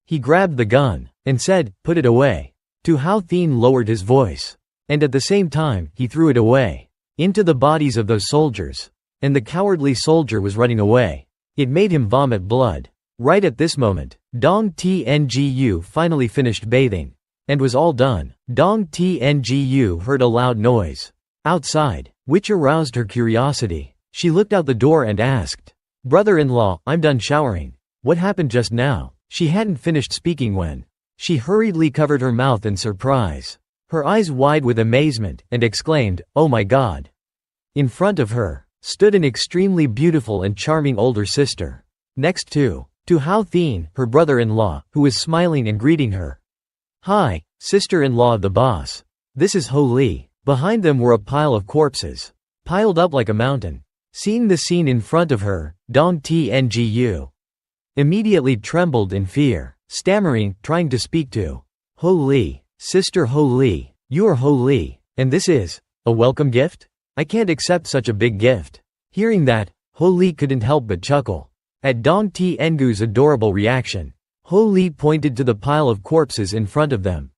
S1: He grabbed the gun, and said, "Put it away." Tu Hao Thien lowered his voice, and at the same time, he threw it away into the bodies of those soldiers, and the cowardly soldier was running away. It made him vomit blood. Right at this moment, Dong Tngu finally finished bathing, and was all done. Dong Tngu heard a loud noise outside, which aroused her curiosity. She looked out the door and asked, "Brother-in-law, I'm done showering. What happened just now?" She hadn't finished speaking when she hurriedly covered her mouth in surprise, her eyes wide with amazement, and exclaimed, "Oh my God!" In front of her stood an extremely beautiful and charming older sister, next to Tu Hao Thien, her brother-in-law, who was smiling and greeting her. "Hi, sister-in-law of the boss. This is Ho Li." Behind them were a pile of corpses, piled up like a mountain. Seeing the scene in front of her, Dong Tngu immediately trembled in fear, stammering, trying to speak to Ho Li. "Sister Ho Li, you are Ho Li, and this is a welcome gift? I can't accept such a big gift." Hearing that, Ho Li couldn't help but chuckle at Dong Tngu's adorable reaction. Ho Li pointed to the pile of corpses in front of them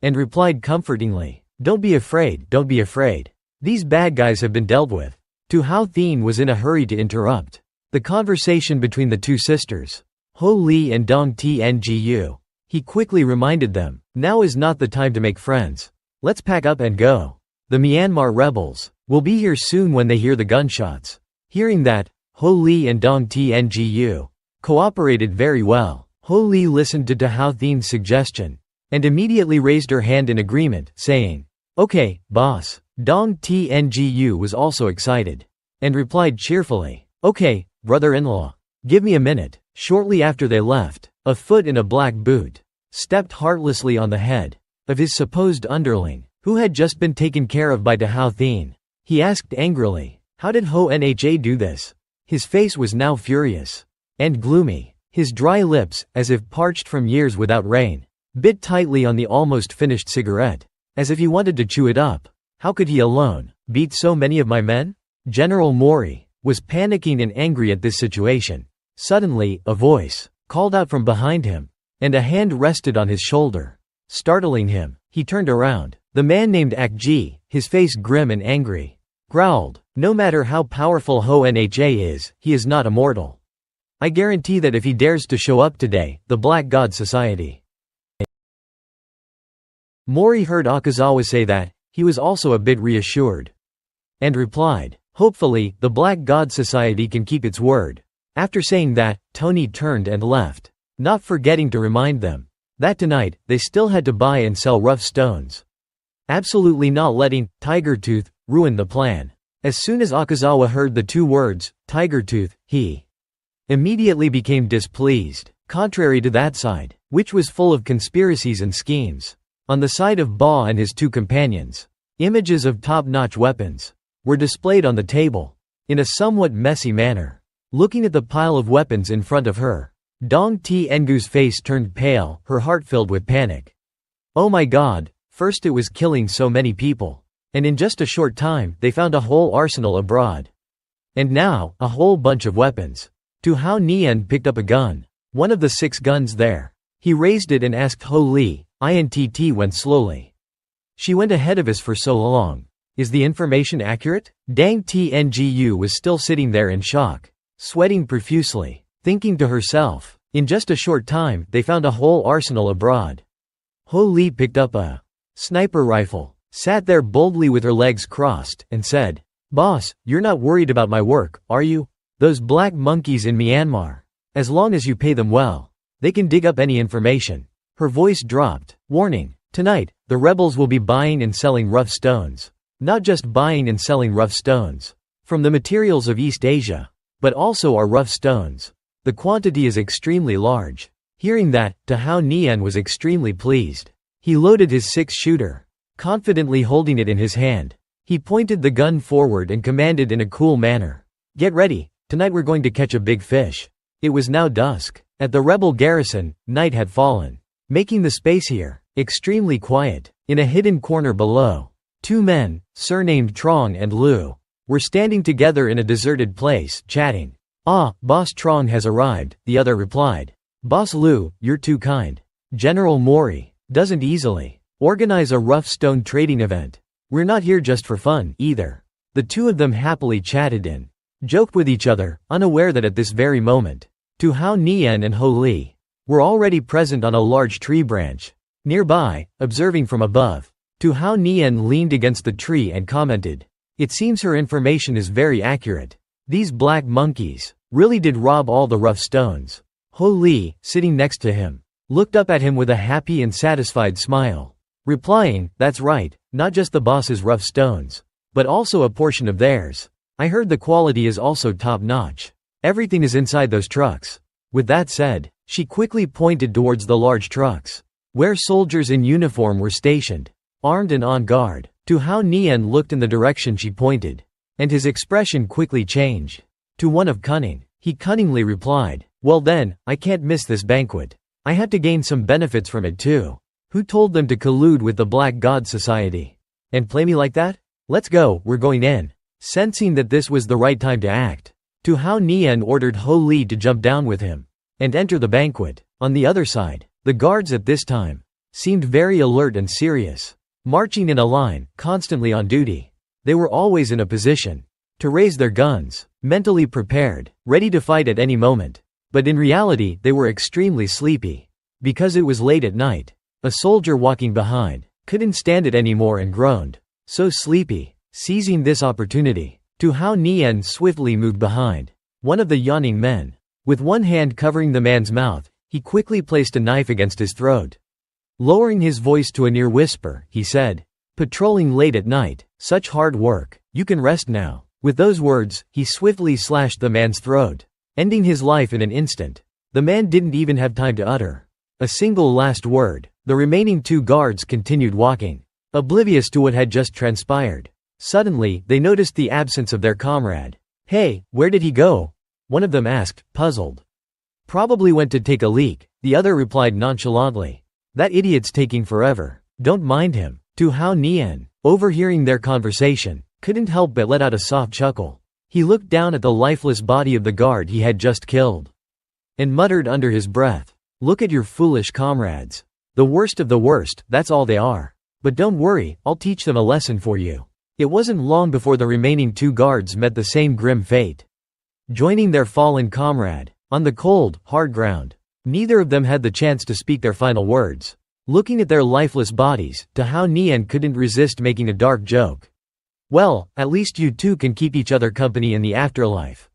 S1: and replied comfortingly, don't be afraid. These bad guys have been dealt with." Tu Hao Thien was in a hurry to interrupt the conversation between the two sisters, Ho Li and Dong Tngu. He quickly reminded them, "Now is not the time to make friends. Let's pack up and go. The Myanmar rebels will be here soon when they hear the gunshots." Hearing that, Ho Li and Dong Tngu cooperated very well. Ho Li listened to Tu Hao Thien's suggestion and immediately raised her hand in agreement, saying, "Okay, boss." Dong Tngu was also excited and replied cheerfully, "Okay, brother-in-law. Give me a minute." Shortly after they left, a foot in a black boot stepped heartlessly on the head of his supposed underling, who had just been taken care of by Tu Hao Thien. He asked angrily, "How did Ho Nha do this?" His face was now furious and gloomy. His dry lips, as if parched from years without rain, bit tightly on the almost finished cigarette, as if he wanted to chew it up. How could he alone beat so many of my men? General Mori was panicking and angry at this situation. Suddenly, a voice called out from behind him, and a hand rested on his shoulder. Startling him, he turned around. The man named Akji, his face grim and angry, growled, "No matter how powerful Ho Nha is, he is not immortal. I guarantee that if he dares to show up today, the Black God Society." Mori heard Akazawa say that. He was also a bit reassured, and replied, "Hopefully, the Black God Society can keep its word." After saying that, Tony turned and left, not forgetting to remind them that tonight, they still had to buy and sell rough stones. Absolutely not letting Tiger Tooth ruin the plan. As soon as Akazawa heard the two words, Tiger Tooth, he immediately became displeased, contrary to that side, which was full of conspiracies and schemes. On the side of Ba and his two companions, images of top-notch weapons were displayed on the table in a somewhat messy manner. Looking at the pile of weapons in front of her, Dong Tngu's face turned pale, her heart filled with panic. Oh my God, first it was killing so many people, and in just a short time they found a whole arsenal abroad. And now, a whole bunch of weapons. Tu Hao Nian picked up a gun, one of the 6 guns there. He raised it and asked Ho Li. INTT went slowly. She went ahead of us for so long. Is the information accurate? Dang Tngu was still sitting there in shock, sweating profusely, thinking to herself, in just a short time, they found a whole arsenal abroad. Ho Li picked up a sniper rifle, sat there boldly with her legs crossed, and said, "Boss, you're not worried about my work, are you? Those black monkeys in Myanmar. As long as you pay them well, they can dig up any information." Her voice dropped, warning, "Tonight, the rebels will be buying and selling rough stones. Not just buying and selling rough stones from the materials of East Asia, but also our rough stones. The quantity is extremely large." Hearing that, Tu Hao Nian was extremely pleased. He loaded his 6-shooter, confidently holding it in his hand. He pointed the gun forward and commanded in a cool manner, "Get ready, tonight we're going to catch a big fish." It was now dusk. At the rebel garrison, night had fallen, making the space here extremely quiet. In a hidden corner below, two men, surnamed Trong and Lu, were standing together in a deserted place, chatting. "Ah, Boss Trong has arrived," the other replied. "Boss Lu, you're too kind. General Mori doesn't easily organize a rough stone trading event. We're not here just for fun, either." The two of them happily chatted and joked with each other, unaware that at this very moment, Tu Hao Nian and Ho Li were already present on a large tree branch nearby, observing from above. Tu Hao Nian leaned against the tree and commented, "It seems her information is very accurate. These black monkeys really did rob all the rough stones." Ho Li, sitting next to him, looked up at him with a happy and satisfied smile, replying, "That's right, not just the boss's rough stones, but also a portion of theirs. I heard the quality is also top-notch. Everything is inside those trucks." With that said, she quickly pointed towards the large trucks, where soldiers in uniform were stationed, armed and on guard. Tu Hao Nian looked in the direction she pointed, and his expression quickly changed to one of cunning. He cunningly replied, "Well then, I can't miss this banquet. I have to gain some benefits from it too. Who told them to collude with the Black God Society and play me like that? Let's go, we're going in." Sensing that this was the right time to act, Tu Hao Nian ordered Ho Li to jump down with him and enter the banquet. On the other side, the guards at this time seemed very alert and serious, marching in a line, constantly on duty. They were always in a position to raise their guns, mentally prepared, ready to fight at any moment. But in reality, they were extremely sleepy. Because it was late at night, a soldier walking behind couldn't stand it anymore and groaned, "So sleepy." Seizing this opportunity, Tu Hao Nian swiftly moved behind one of the yawning men. With one hand covering the man's mouth, he quickly placed a knife against his throat. Lowering his voice to a near whisper, he said, "Patrolling late at night, such hard work, you can rest now." With those words, he swiftly slashed the man's throat, ending his life in an instant. The man didn't even have time to utter a single last word. The remaining two guards continued walking, oblivious to what had just transpired. Suddenly, they noticed the absence of their comrade. "Hey, where did he go?" one of them asked, puzzled. "Probably went to take a leak," the other replied nonchalantly. "That idiot's taking forever. Don't mind him." Tu Hao Nian, overhearing their conversation, couldn't help but let out a soft chuckle. He looked down at the lifeless body of the guard he had just killed, and muttered under his breath, "Look at your foolish comrades. The worst of the worst, that's all they are. But don't worry, I'll teach them a lesson for you." It wasn't long before the remaining two guards met the same grim fate, joining their fallen comrade on the cold, hard ground. Neither of them had the chance to speak their final words. Looking at their lifeless bodies, Tu Hao Nian couldn't resist making a dark joke. "Well, at least you two can keep each other company in the afterlife.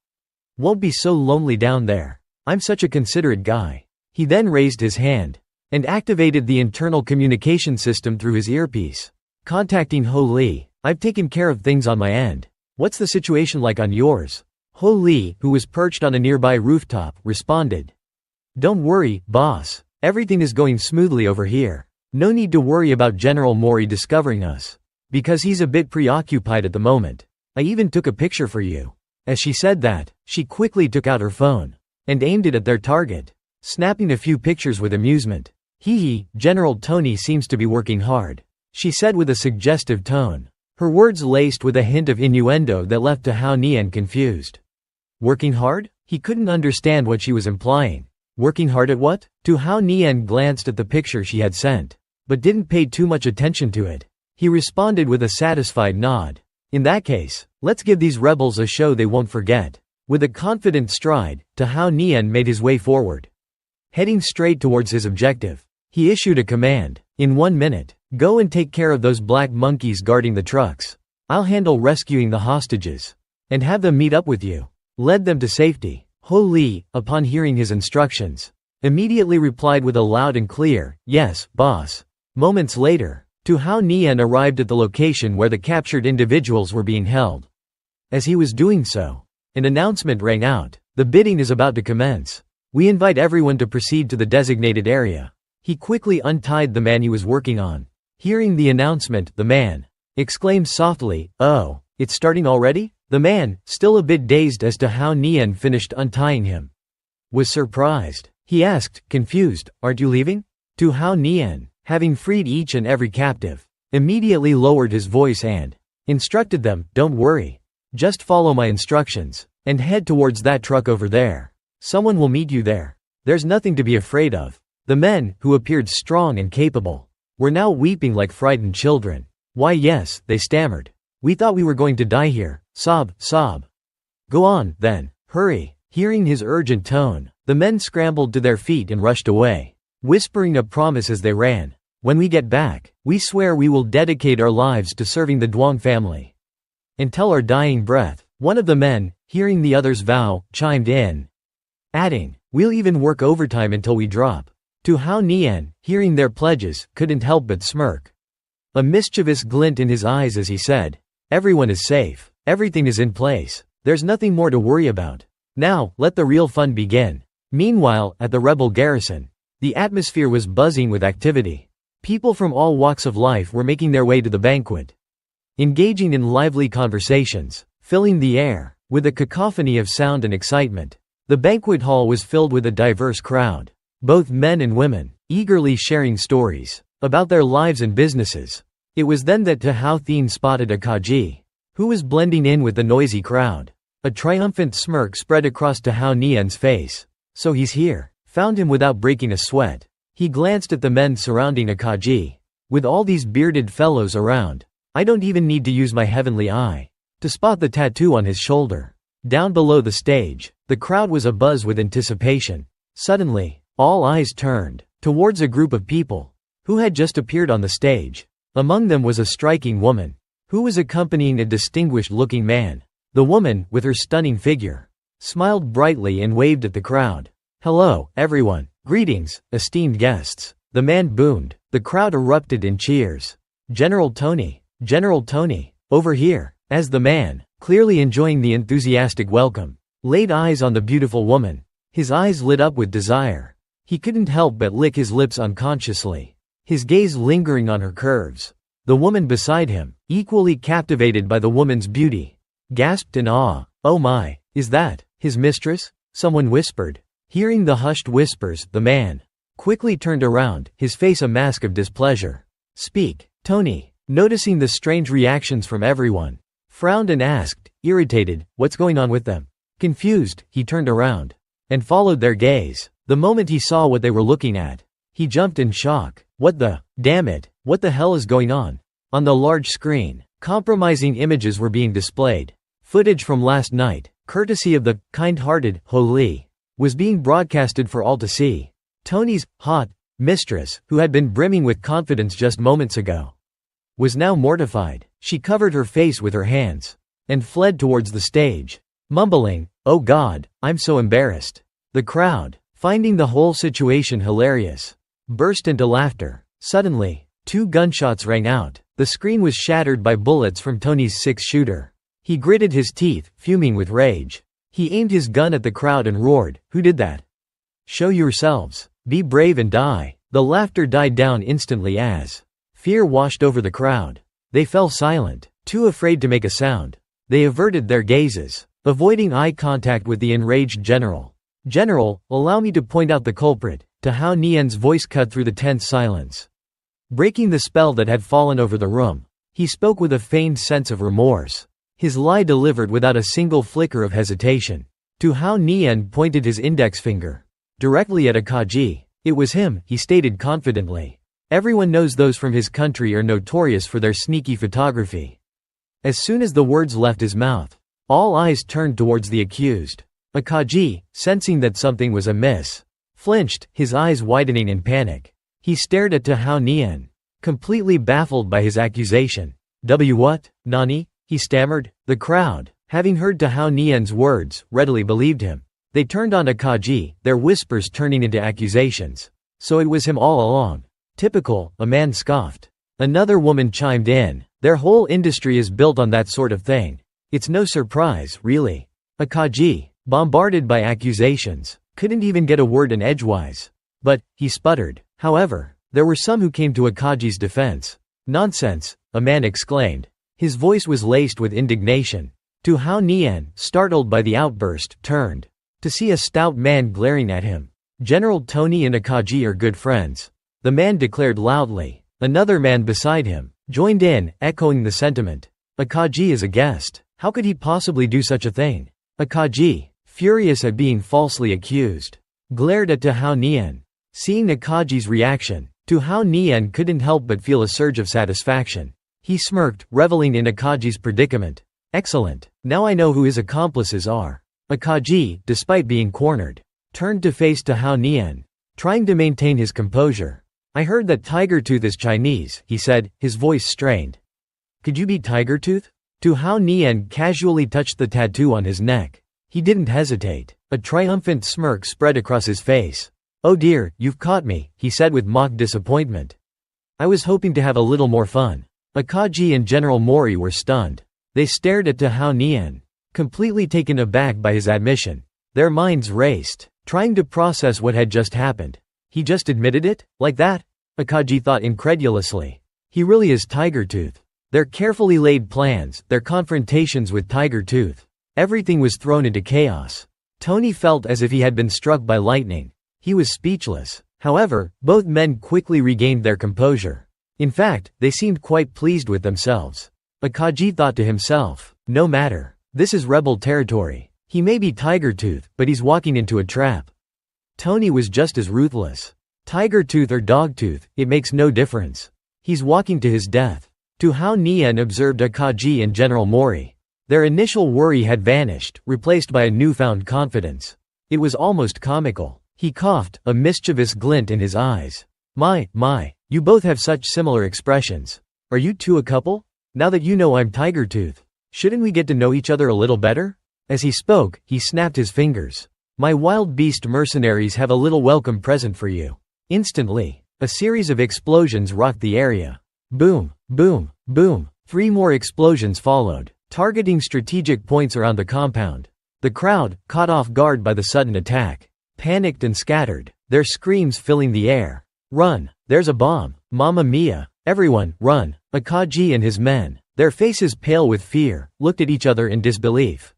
S1: Won't be so lonely down there. I'm such a considerate guy." He then raised his hand and activated the internal communication system through his earpiece, contacting Ho Li. "I've taken care of things on my end. What's the situation like on yours?" Ho Li, who was perched on a nearby rooftop, responded, "Don't worry, boss. Everything is going smoothly over here. No need to worry about General Mori discovering us, because he's a bit preoccupied at the moment. I even took a picture for you." As she said that, she quickly took out her phone and aimed it at their target, snapping a few pictures with amusement. "Hee, General Tony seems to be working hard," she said with a suggestive tone, her words laced with a hint of innuendo that left Tu Hao Nian confused. Working hard? He couldn't understand what she was implying. Working hard at what? Tu Hao Nian glanced at the picture she had sent, but didn't pay too much attention to it. He responded with a satisfied nod. "In that case, let's give these rebels a show they won't forget." With a confident stride, Tu Hao Nian made his way forward, heading straight towards his objective. He issued a command. "In 1 minute, go and take care of those black monkeys guarding the trucks. I'll handle rescuing the hostages and have them meet up with you." Led them to safety. Ho Li, upon hearing his instructions, immediately replied with a loud and clear, "Yes, boss." Moments later, Tu Hao Nian arrived at the location where the captured individuals were being held. As he was doing so, an announcement rang out. "The bidding is about to commence. We invite everyone to proceed to the designated area." He quickly untied the man he was working on. Hearing the announcement, the man exclaimed softly, "Oh, it's starting already?" The man, still a bit dazed as to how Nian finished untying him, was surprised. He asked, confused, "Aren't you leaving?" Tu Hao Nian having freed each and every captive, immediately lowered his voice and instructed them, "Don't worry. Just follow my instructions, and head towards that truck over there. Someone will meet you there. There's nothing to be afraid of." The men, who appeared strong and capable, were now weeping like frightened children. "Why yes," they stammered. "We thought we were going to die here." Sob, sob. "Go on, then. Hurry." Hearing his urgent tone, the men scrambled to their feet and rushed away, whispering a promise as they ran. "When we get back, we swear we will dedicate our lives to serving the Duong family. Until our dying breath." One of the men, hearing the others' vow, chimed in, adding, "We'll even work overtime until we drop." Tu Hao Nian, hearing their pledges, couldn't help but smirk, a mischievous glint in his eyes as he said, "Everyone is safe. Everything is in place. There's nothing more to worry about. Now, let the real fun begin." Meanwhile, at the rebel garrison, the atmosphere was buzzing with activity. People from all walks of life were making their way to the banquet, engaging in lively conversations, filling the air with a cacophony of sound and excitement. The banquet hall was filled with a diverse crowd, both men and women, eagerly sharing stories about their lives and businesses. It was then that Tu Hao Thien spotted a Kaji, who was blending in with the noisy crowd. A triumphant smirk spread across Tu Hao Nian's face. "So he's here." Found him without breaking a sweat. He glanced at the men surrounding Akaji. "With all these bearded fellows around, I don't even need to use my heavenly eye to spot the tattoo on his shoulder." Down below the stage, the crowd was abuzz with anticipation. Suddenly, all eyes turned towards a group of people who had just appeared on the stage. Among them was a striking woman, who was accompanying a distinguished-looking man. The woman, with her stunning figure, smiled brightly and waved at the crowd. "Hello, everyone. Greetings, esteemed guests." The man boomed. The crowd erupted in cheers. General Tony, over here." As the man, clearly enjoying the enthusiastic welcome, laid eyes on the beautiful woman, his eyes lit up with desire. He couldn't help but lick his lips unconsciously, his gaze lingering on her curves. The woman beside him, equally captivated by the woman's beauty, gasped in awe. "Oh my, is that his mistress?" someone whispered. Hearing the hushed whispers, the man quickly turned around, his face a mask of displeasure. "Speak." Tony, noticing the strange reactions from everyone, frowned and asked, irritated, "What's going on with them?" Confused, he turned around and followed their gaze. The moment he saw what they were looking at, he jumped in shock. Damn it, what the hell is going on? On the large screen, compromising images were being displayed. Footage from last night, courtesy of the kind-hearted Ho Li, was being broadcasted for all to see. Tony's hot mistress, who had been brimming with confidence just moments ago, was now mortified. She covered her face with her hands and fled towards the stage, mumbling, "Oh God, I'm so embarrassed." The crowd, finding the whole situation hilarious, burst into laughter. Suddenly, 2 gunshots rang out. The screen was shattered by bullets from Tony's 6-shooter. He gritted his teeth, fuming with rage. He aimed his gun at the crowd and roared, "Who did that? Show yourselves. Be brave and die." The laughter died down instantly as fear washed over the crowd. They fell silent, too afraid to make a sound. They averted their gazes, avoiding eye contact with the enraged general. "General, allow me to point out the culprit." Tu Hao Nian's voice cut through the tense silence, breaking the spell that had fallen over the room. He spoke with a feigned sense of remorse, his lie delivered without a single flicker of hesitation. Tu Hao Nian pointed his index finger directly at Akaji. "It was him," he stated confidently. "Everyone knows those from his country are notorious for their sneaky photography." As soon as the words left his mouth, all eyes turned towards the accused. Akaji, sensing that something was amiss, flinched, his eyes widening in panic. He stared at Tu Hao Nian, completely baffled by his accusation. What? Nani?" he stammered. The crowd, having heard Tu Hao Nian's words, readily believed him. They turned on Akaji, their whispers turning into accusations. "So it was him all along." "Typical," a man scoffed. Another woman chimed in, "Their whole industry is built on that sort of thing. It's no surprise, really." Akaji, bombarded by accusations, couldn't even get a word in edgewise. "But," he sputtered. However, there were some who came to Akaji's defense. "Nonsense," a man exclaimed. His voice was laced with indignation. Tu Hao Nian, startled by the outburst, turned to see a stout man glaring at him. "General Tony and Akaji are good friends. the man declared loudly. Another man beside him joined in, echoing the sentiment. Akaji is a guest. How could he possibly do such a thing? Akaji, furious at being falsely accused, glared at Tao Nian. Seeing Akaji's reaction, Tao Nian couldn't help but feel a surge of satisfaction. He smirked, reveling in Akaji's predicament. Excellent. Now I know who his accomplices are. Akaji, despite being cornered, turned to face Tao Nian, trying to maintain his composure. I heard that Tiger Tooth is Chinese, he said, his voice strained. Could you be Tiger Tooth? Tao Nian casually touched the tattoo on his neck. He didn't hesitate. A triumphant smirk spread across his face. Oh dear, you've caught me, he said with mock disappointment. I was hoping to have a little more fun. Akaji and General Mori were stunned. They stared at Tao Nian, completely taken aback by his admission. Their minds raced, trying to process what had just happened. He just admitted it? Like that? Akaji thought incredulously. He really is Tiger Tooth. Their carefully laid plans, their confrontations with Tiger Tooth. Everything was thrown into chaos. Tony felt as if he had been struck by lightning. He was speechless. However, both men quickly regained their composure. In fact, they seemed quite pleased with themselves. Akaji thought to himself, no matter. This is rebel territory. He may be Tiger Tooth, but he's walking into a trap. Tony was just as ruthless. Tiger Tooth or Dog Tooth, it makes no difference. He's walking to his death. Tao Nian observed Akaji and General Mori. Their initial worry had vanished, replaced by a newfound confidence. It was almost comical. He coughed, a mischievous glint in his eyes. My, you both have such similar expressions. Are you two a couple? Now that you know I'm Tiger Tooth, shouldn't we get to know each other a little better? As he spoke, he snapped his fingers. My wild beast mercenaries have a little welcome present for you. Instantly, a series of explosions rocked the area. Boom, boom, boom. 3 more explosions followed, targeting strategic points around the compound. The crowd, caught off guard by the sudden attack, panicked and scattered, their screams filling the air. Run! There's a bomb! Mamma mia! Everyone, run! Akaji and his men, their faces pale with fear, looked at each other in disbelief.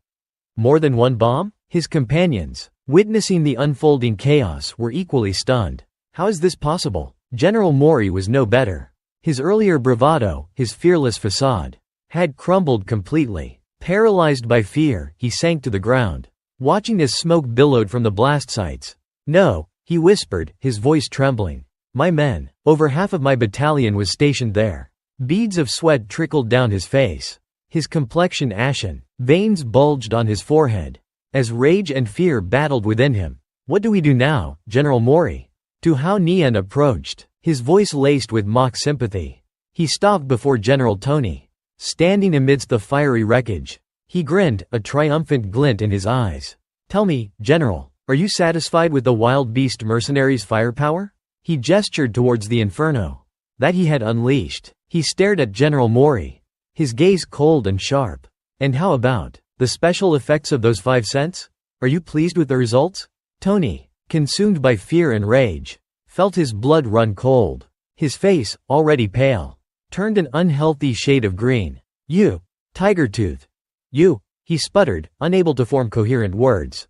S1: More than one bomb? His companions, witnessing the unfolding chaos, were equally stunned. How is this possible? General Mori was no better. His earlier bravado, his fearless facade, had crumbled completely. Paralyzed by fear, he sank to the ground, watching as smoke billowed from the blast sites. No, he whispered, his voice trembling. My men, over half of my battalion was stationed there. Beads of sweat trickled down his face. His complexion ashen, veins bulged on his forehead, as rage and fear battled within him. What do we do now, General Mori? Tao Nian approached, his voice laced with mock sympathy. He stopped before General Tony, standing amidst the fiery wreckage. He grinned, a triumphant glint in his eyes. Tell me, General, are you satisfied with the wild beast mercenaries' firepower? He gestured towards the inferno that he had unleashed. He stared at General Mori, his gaze cold and sharp. And how about the special effects of those 5 cents? Are you pleased with the results? Tony, consumed by fear and rage, felt his blood run cold. His face, already pale, turned an unhealthy shade of green. You, Tiger Tooth. You, he sputtered, unable to form coherent words.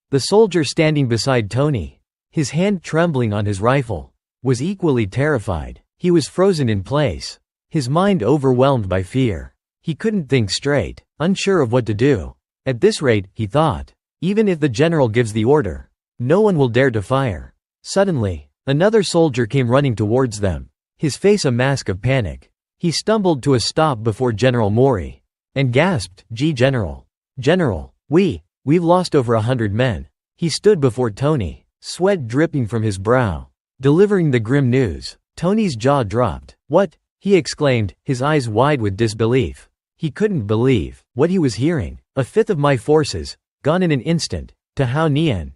S1: The soldier standing beside Tony, his hand trembling on his rifle, was equally terrified. He was frozen in place, his mind overwhelmed by fear. He couldn't think straight, unsure of what to do. At this rate, he thought, even if the general gives the order, no one will dare to fire. Suddenly, another soldier came running towards them, his face a mask of panic. He stumbled to a stop before General Mori, and gasped, General. General, we've lost over 100 men. He stood before Tony, sweat dripping from his brow, delivering the grim news. Tony's jaw dropped. What? He exclaimed, his eyes wide with disbelief. He couldn't believe what he was hearing. 1/5 of my forces, gone in an instant. Tao Nian,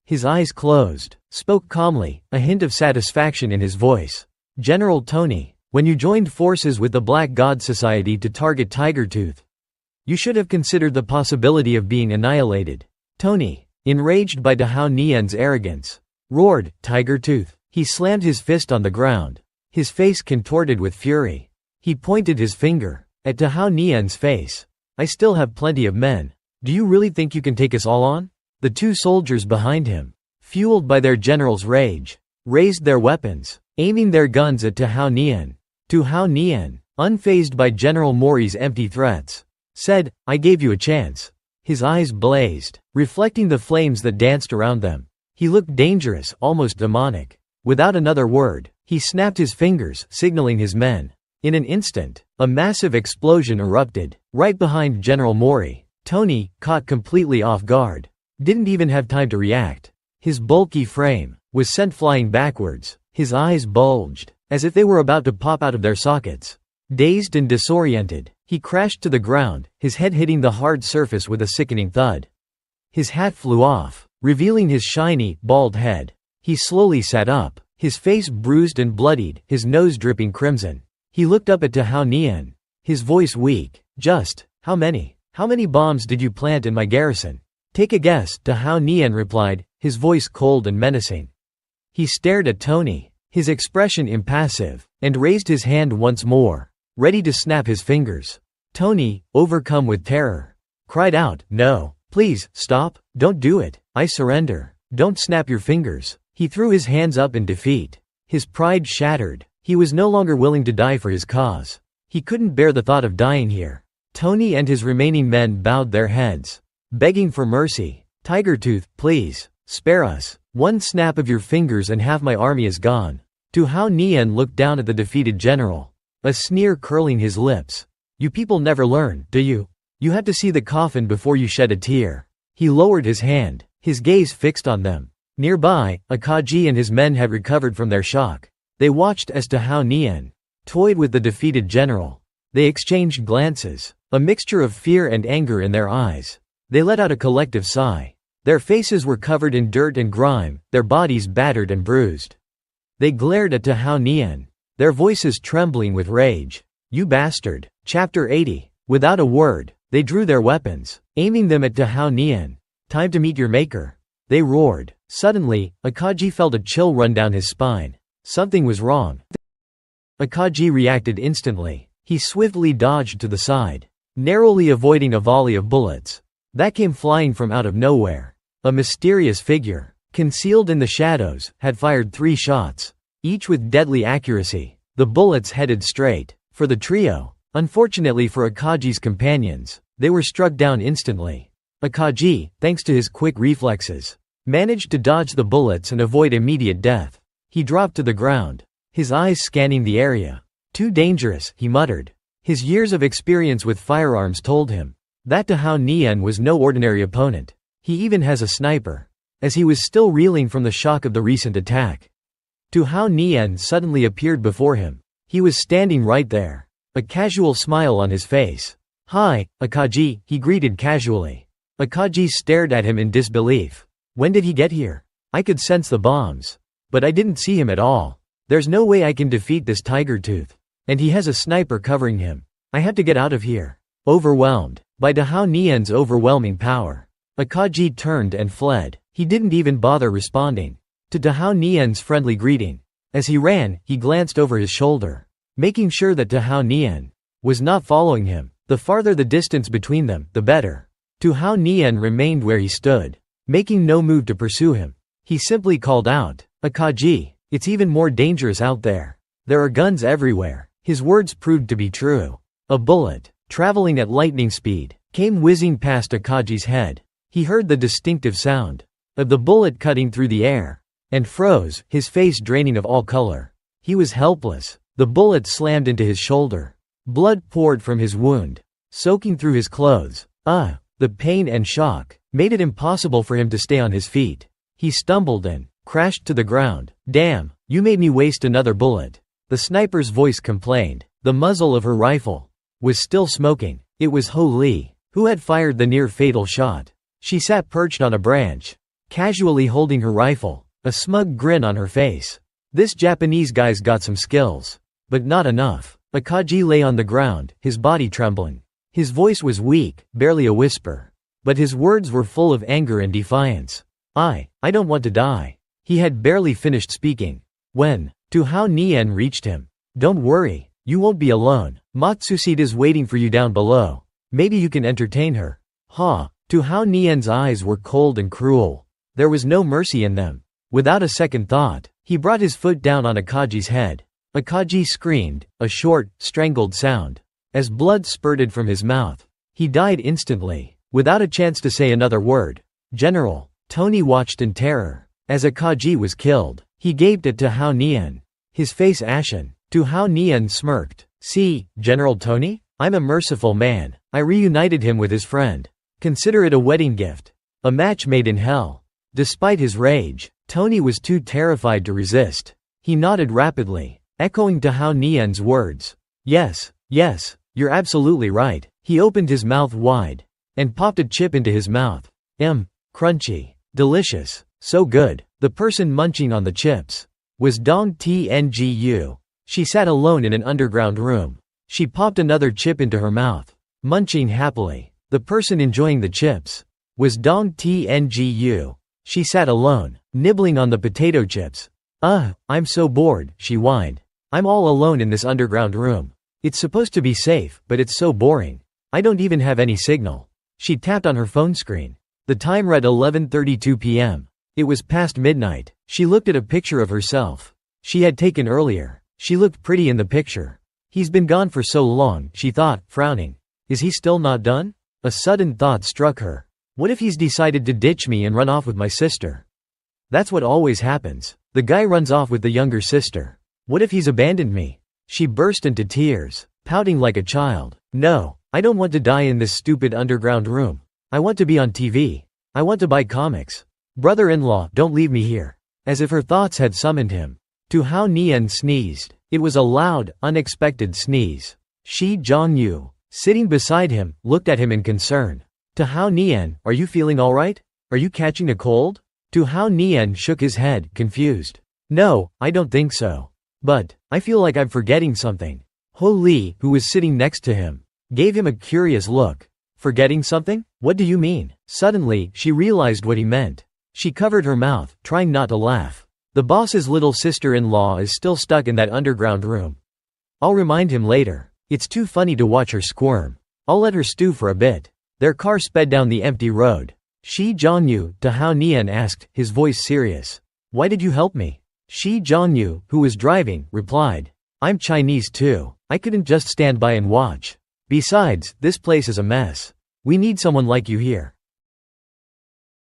S1: his eyes closed, spoke calmly, a hint of satisfaction in his voice. General Tony, when you joined forces with the Black God Society to target Tiger Tooth, you should have considered the possibility of being annihilated. Tony, enraged by Tao Nian's arrogance, roared, Tiger Tooth. He slammed his fist on the ground, his face contorted with fury. He pointed his finger at Tao Nian's face. I still have plenty of men. Do you really think you can take us all on? The 2 soldiers behind him, fueled by their general's rage, raised their weapons. aiming their guns at Tao Nian. Tao Nian, unfazed by General Mori's empty threats, said, "I gave you a chance." His eyes blazed, reflecting the flames that danced around them. He looked dangerous, almost demonic. Without another word, he snapped his fingers, signaling his men. In an instant, a massive explosion erupted, right behind General Mori. Tony, caught completely off guard, didn't even have time to react. His bulky frame was sent flying backwards. His eyes bulged, as if they were about to pop out of their sockets. Dazed and disoriented, he crashed to the ground, his head hitting the hard surface with a sickening thud. His hat flew off, revealing his shiny, bald head. He slowly sat up, his face bruised and bloodied, his nose dripping crimson. He looked up at Tao Nian, his voice weak. "Just, how many bombs did you plant in my garrison?" "Take a guess," Tao Nian replied, his voice cold and menacing. He stared at Tony, his expression impassive, and raised his hand once more, ready to snap his fingers. Tony, overcome with terror, cried out, "No, please, stop, don't do it, I surrender, don't snap your fingers." He threw his hands up in defeat. His pride shattered, he was no longer willing to die for his cause. He couldn't bear the thought of dying here. Tony and his remaining men bowed their heads, begging for mercy. "Tigertooth, please, spare us. One snap of your fingers and half my army is gone." Tao Nian looked down at the defeated general, a sneer curling his lips. "You people never learn, do you? You have to see the coffin before you shed a tear." He lowered his hand, his gaze fixed on them. Nearby, Akaji and his men had recovered from their shock. They watched as Tao Nian toyed with the defeated general. They exchanged glances, a mixture of fear and anger in their eyes. They let out a collective sigh. Their faces were covered in dirt and grime, their bodies battered and bruised. They glared at Tao Nian, their voices trembling with rage. "You bastard." Chapter 80. Without a word, they drew their weapons, aiming them at Tao Nian. "Time to meet your maker," they roared. Suddenly, Akaji felt a chill run down his spine. Something was wrong. Akaji reacted instantly. He swiftly dodged to the side, narrowly avoiding a volley of bullets that came flying from out of nowhere. A mysterious figure, concealed in the shadows, had fired 3 shots, each with deadly accuracy. The bullets headed straight for the trio. Unfortunately for Akaji's companions, they were struck down instantly. Akaji, thanks to his quick reflexes, managed to dodge the bullets and avoid immediate death. He dropped to the ground, his eyes scanning the area. "Too dangerous," he muttered. His years of experience with firearms told him that Tao Nian was no ordinary opponent. He even has a sniper. As he was still reeling from the shock of the recent attack, Tao Nian suddenly appeared before him. He was standing right there, a casual smile on his face. "Hi, Akaji," he greeted casually. Akaji stared at him in disbelief. "When did he get here? I could sense the bombs, but I didn't see him at all. There's no way I can defeat this Tigertooth. And he has a sniper covering him. I have to get out of here." Overwhelmed by Tao Nian's overwhelming power, Akaji turned and fled. He didn't even bother responding to Tao Nian's friendly greeting. As he ran, he glanced over his shoulder, making sure that Tao Nian was not following him. The farther the distance between them, the better. Tao Nian remained where he stood, making no move to pursue him. He simply called out, "Akaji, it's even more dangerous out there. There are guns everywhere." His words proved to be true. A bullet, traveling at lightning speed, came whizzing past Akaji's head. He heard the distinctive sound of the bullet cutting through the air, and froze, his face draining of all color. He was helpless. The bullet slammed into his shoulder. Blood poured from his wound, soaking through his clothes. The pain and shock made it impossible for him to stay on his feet. He stumbled and crashed to the ground. "Damn, you made me waste another bullet," the sniper's voice complained. The muzzle of her rifle was still smoking. It was Ho Li, who had fired the near-fatal shot. She sat perched on a branch, casually holding her rifle, a smug grin on her face. "This Japanese guy's got some skills, but not enough." Akaji lay on the ground, his body trembling. His voice was weak, barely a whisper, but his words were full of anger and defiance. I don't want to die." He had barely finished speaking when Tao Nian reached him. "Don't worry, you won't be alone. Matsushita's waiting for you down below. Maybe you can entertain her." Tao Nian's eyes were cold and cruel. There was no mercy in them. Without a second thought, He brought his foot down on Akaji's head. Akaji screamed, a short, strangled sound. As blood spurted from his mouth. He died instantly, without a chance to say another word. General Tony watched in terror. As Akaji was killed, he gaped at Tu Hao Nian. His face ashen. Tu Hao Nian smirked. See, General Tony? I'm a merciful man. I reunited him with his friend. Consider it a wedding gift. A match made in hell. Despite his rage, Tony was too terrified to resist. He nodded rapidly, echoing Tu Hao Nian's words. Yes, you're absolutely right. He opened his mouth wide and popped a chip into his mouth. Crunchy. Delicious. So good. The person munching on the chips was Dong Tngu. She sat alone in an underground room. She popped another chip into her mouth, munching happily. The person enjoying the chips was Dong Tngu. She sat alone, nibbling on the potato chips. I'm so bored, she whined. I'm all alone in this underground room. It's supposed to be safe, but it's so boring. I don't even have any signal. She tapped on her phone screen. The time read 11:32 p.m. It was past midnight. She looked at a picture of herself she had taken earlier. She looked pretty in the picture. He's been gone for so long, she thought, frowning. Is he still not done? A sudden thought struck her. What if he's decided to ditch me and run off with my sister? That's what always happens. The guy runs off with the younger sister. What if he's abandoned me? She burst into tears, pouting like a child. No, I don't want to die in this stupid underground room. I want to be on TV. I want to buy comics. Brother-in-law, don't leave me here. As if her thoughts had summoned him. Tu Hao Nian sneezed. It was a loud, unexpected sneeze. Shi Zhongyu, sitting beside him, looked at him in concern. Tu Hao Nian, are you feeling alright? Are you catching a cold? Tu Hao Nian shook his head, confused. No, I don't think so. But, I feel like I'm forgetting something. Ho Li, who was sitting next to him, gave him a curious look. Forgetting something? What do you mean? Suddenly, she realized what he meant. She covered her mouth, trying not to laugh. The boss's little sister-in-law is still stuck in that underground room. I'll remind him later. It's too funny to watch her squirm. I'll let her stew for a bit. Their car sped down the empty road. Shi Zhongyu, Tu Hao Nian asked, his voice serious. Why did you help me? Shi Zhongyu, who was driving, replied. I'm Chinese too. I couldn't just stand by and watch. Besides, this place is a mess. We need someone like you here.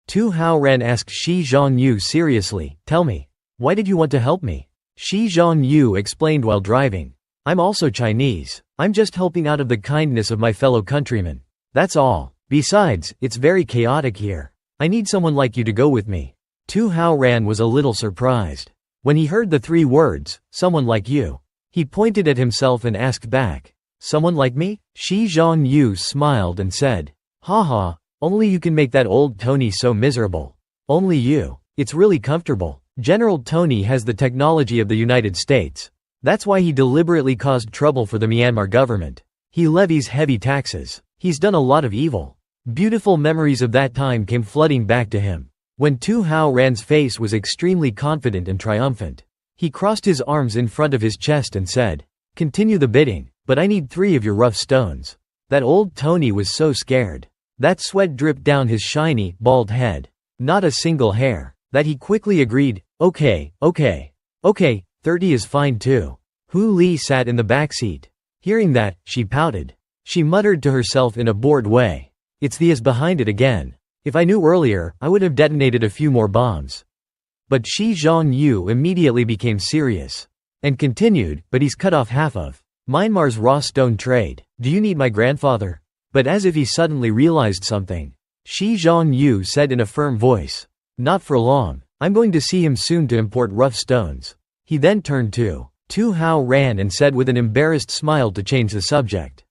S1: Tu Hao Ran asked Shi Zhongyu seriously, tell me, why did you want to help me? Shi Zhongyu explained while driving. I'm also Chinese. I'm just helping out of the kindness of my fellow countrymen. That's all. Besides, it's very chaotic here. I need someone like you to go with me. Tu Hao Ran was a little surprised. When he heard the three words, someone like you, he pointed at himself and asked back, someone like me? Shi Zhongyu smiled and said, haha, only you can make that old Tony so miserable. Only you. It's really comfortable. General Tony has the technology of the United States. That's why he deliberately caused trouble for the Myanmar government. He levies heavy taxes. He's done a lot of evil. Beautiful memories of that time came flooding back to him. When Tu Hao Ran's face was extremely confident and triumphant. He crossed his arms in front of his chest and said, continue the bidding, but I need 3 of your rough stones. That old Tony was so scared. That sweat dripped down his shiny, bald head. Not a single hair. That he quickly agreed, okay, 30 is fine too. Hu Li sat in the back seat. Hearing that, she pouted. She muttered to herself in a bored way. It's the is behind it again. If I knew earlier, I would have detonated a few more bombs. But Shi Zhongyu immediately became serious. And continued, but he's cut off half of Myanmar's raw stone trade. Do you need my grandfather? But as if he suddenly realized something, Shi Zhongyu said in a firm voice. Not for long. I'm going to see him soon to import rough stones. He then turned to Tu Hao Ran and said with an embarrassed smile to change the subject.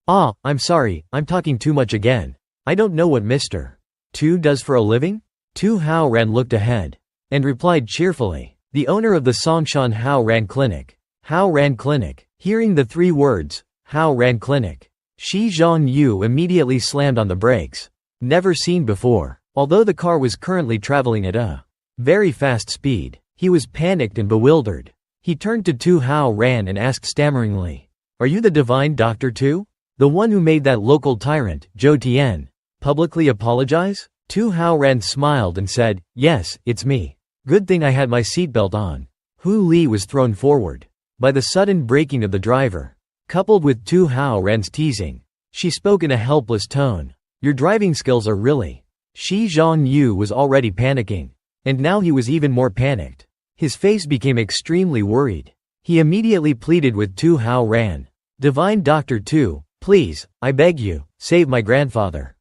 S1: I'm sorry, I'm talking too much again. I don't know what Mr. Tu does for a living? Tu Hao Ran looked ahead and replied cheerfully. The owner of the Songshan Hao Ran Clinic. Hao Ran Clinic. Hearing the 3 words, Hao Ran Clinic, Shi Zhongyu immediately slammed on the brakes. Never seen before. Although the car was currently traveling at a very fast speed, he was panicked and bewildered. He turned to Tu Hao Ran and asked stammeringly, are you the divine doctor too? The one who made that local tyrant, Zhou Tian, publicly apologize? Tu Hao Ran smiled and said, yes, it's me. Good thing I had my seatbelt on. Hu Li was thrown forward by the sudden braking of the driver, coupled with Tu Hao Ran's teasing. She spoke in a helpless tone. Your driving skills are really… Shi Zhongyu was already panicking. And now he was even more panicked. His face became extremely worried. He immediately pleaded with Tu Hao Ran. Divine Doctor Tu, please, I beg you, save my grandfather.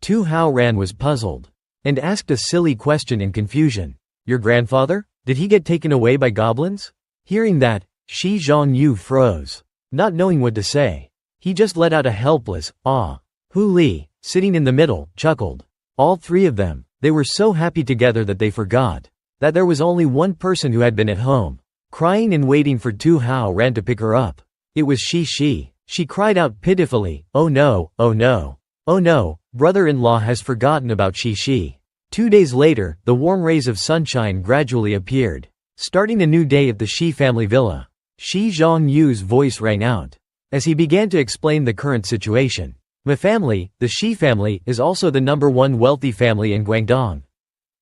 S1: Tu Hao Ran was puzzled and asked a silly question in confusion. Your grandfather? Did he get taken away by goblins? Hearing that, Shi Zhongyu froze, not knowing what to say. He just let out a helpless, "Ah." Hu Li, sitting in the middle, chuckled. All three of them, they were so happy together that they forgot that there was only one person who had been at home, crying and waiting for Tu Hao Ran to pick her up. It was Shi. She cried out pitifully, "Oh no, oh no. Oh no, brother-in-law has forgotten about Shi." 2 days later, the warm rays of sunshine gradually appeared, starting a new day at the Shi family villa. Shi Zhongyu's voice rang out as he began to explain the current situation. My family, the Shi family, is also the #1 wealthy family in Guangdong.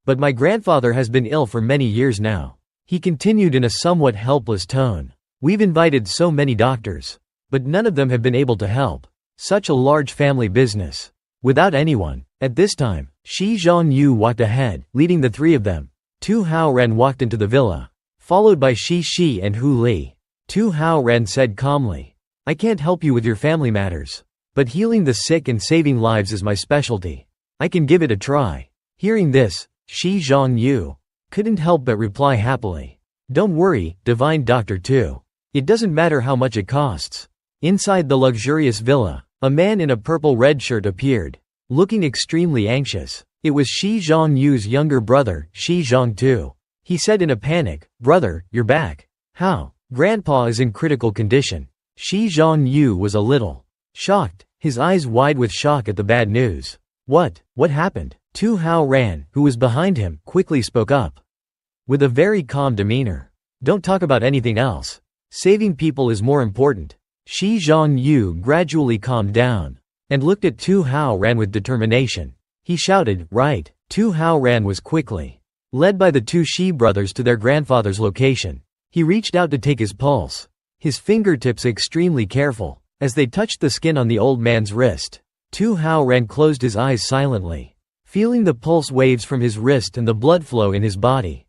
S1: But my grandfather has been ill for many years now. He continued in a somewhat helpless tone. We've invited so many doctors, but none of them have been able to help. Such a large family business, without anyone. At this time, Shi Zhongyu walked ahead, leading the three of them. Tu Hao Ran walked into the villa, followed by Shi and Hu Li. Tu Hao Ran said calmly, I can't help you with your family matters, but healing the sick and saving lives is my specialty. I can give it a try. Hearing this, Shi Zhongyu couldn't help but reply happily. Don't worry, Divine Doctor Tu. It doesn't matter how much it costs. Inside the luxurious villa, a man in a purple-red shirt appeared, looking extremely anxious. It was Shi Zhongyu's younger brother, Shi Zhongtu. He said in a panic, Brother, you're back. How? Grandpa is in critical condition. Shi Zhongyu was a little shocked, his eyes wide with shock at the bad news. What happened? Tu Hao Ran, who was behind him, quickly spoke up. With a very calm demeanor. Don't talk about anything else. Saving people is more important. Shi Zhongyu gradually calmed down and looked at Tu Hao Ran with determination. He shouted, Right. Tu Hao Ran was quickly led by the two Shi brothers to their grandfather's location. He reached out to take his pulse, his fingertips extremely careful, as they touched the skin on the old man's wrist. Tu Hao Ran closed his eyes silently, feeling the pulse waves from his wrist and the blood flow in his body.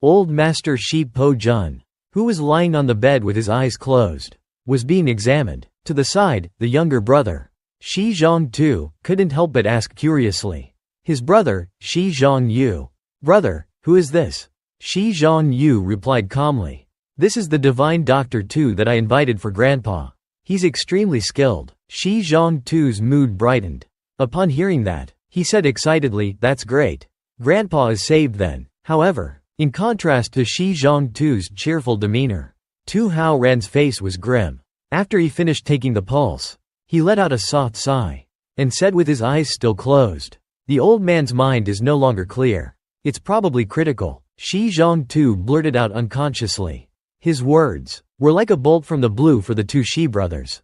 S1: Old Master Shi Po Jun, who was lying on the bed with his eyes closed, was being examined. To the side, the younger brother, Shi Zhongtu, couldn't help but ask curiously. His brother, Shi Zhongyu. Brother, who is this? Shi Zhongyu replied calmly. This is the Divine Doctor Tu that I invited for Grandpa. He's extremely skilled. Shi Zhongtu's mood brightened. Upon hearing that, he said excitedly, That's great. Grandpa is saved then. However, in contrast to Shi Zhongtu's cheerful demeanor, Tu Hao Ran's face was grim. After he finished taking the pulse, he let out a soft sigh and said with his eyes still closed, The old man's mind is no longer clear. It's probably critical. Shi Zhongtu blurted out unconsciously. His words were like a bolt from the blue for the two Shi brothers.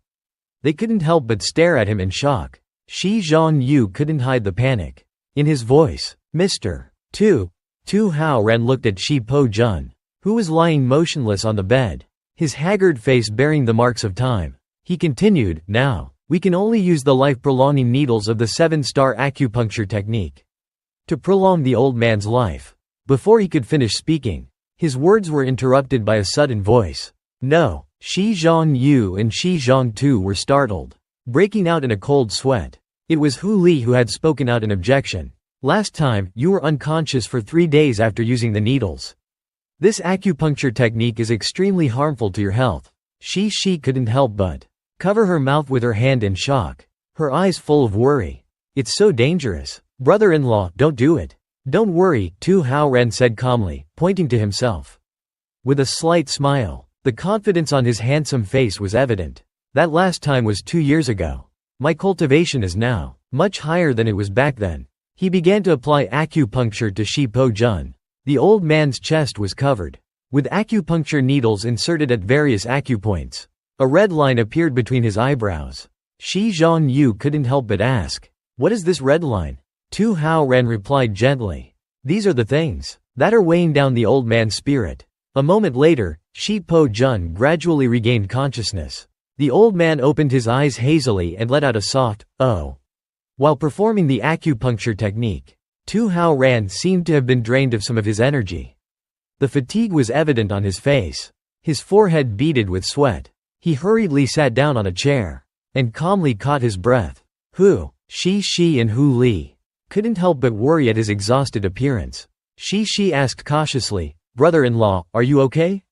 S1: They couldn't help but stare at him in shock. Shi Zhongyu couldn't hide the panic in his voice. Mr. Tu Hao Ran looked at Shi Po Jun, who was lying motionless on the bed, his haggard face bearing the marks of time. He continued, Now, we can only use the life-prolonging needles of the 7-star acupuncture technique to prolong the old man's life. Before he could finish speaking, his words were interrupted by a sudden voice. No, Shi Zhongyu and Shi Zhongtu were startled, breaking out in a cold sweat. It was Hu Li who had spoken out an objection. Last time, you were unconscious for 3 days after using the needles. This acupuncture technique is extremely harmful to your health. Shi couldn't help but cover her mouth with her hand in shock, her eyes full of worry. It's so dangerous. Brother-in-law, don't do it. Don't worry, Tu Hao Ran said calmly, pointing to himself. With a slight smile, the confidence on his handsome face was evident. That last time was 2 years ago. My cultivation is now much higher than it was back then. He began to apply acupuncture to Shi Po Jun. The old man's chest was covered with acupuncture needles inserted at various acupoints. A red line appeared between his eyebrows. Shi Zhongyu couldn't help but ask, What is this red line? Tu Hao Ran replied gently, These are the things that are weighing down the old man's spirit. A moment later, Shi Po Jun gradually regained consciousness. The old man opened his eyes hazily and let out a soft, "Oh." While performing the acupuncture technique, Tu Hao Ran seemed to have been drained of some of his energy. The fatigue was evident on his face. His forehead beaded with sweat. He hurriedly sat down on a chair and calmly caught his breath. Shi and Hu Li couldn't help but worry at his exhausted appearance. Shi asked cautiously, "Brother-in-law, are you okay?"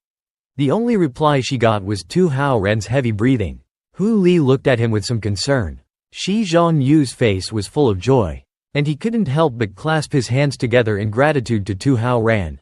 S1: The only reply she got was Tu Hao Ren's heavy breathing. Hu Li looked at him with some concern. Shi Zhonyu's face was full of joy, and he couldn't help but clasp his hands together in gratitude to Tu Hao Ren.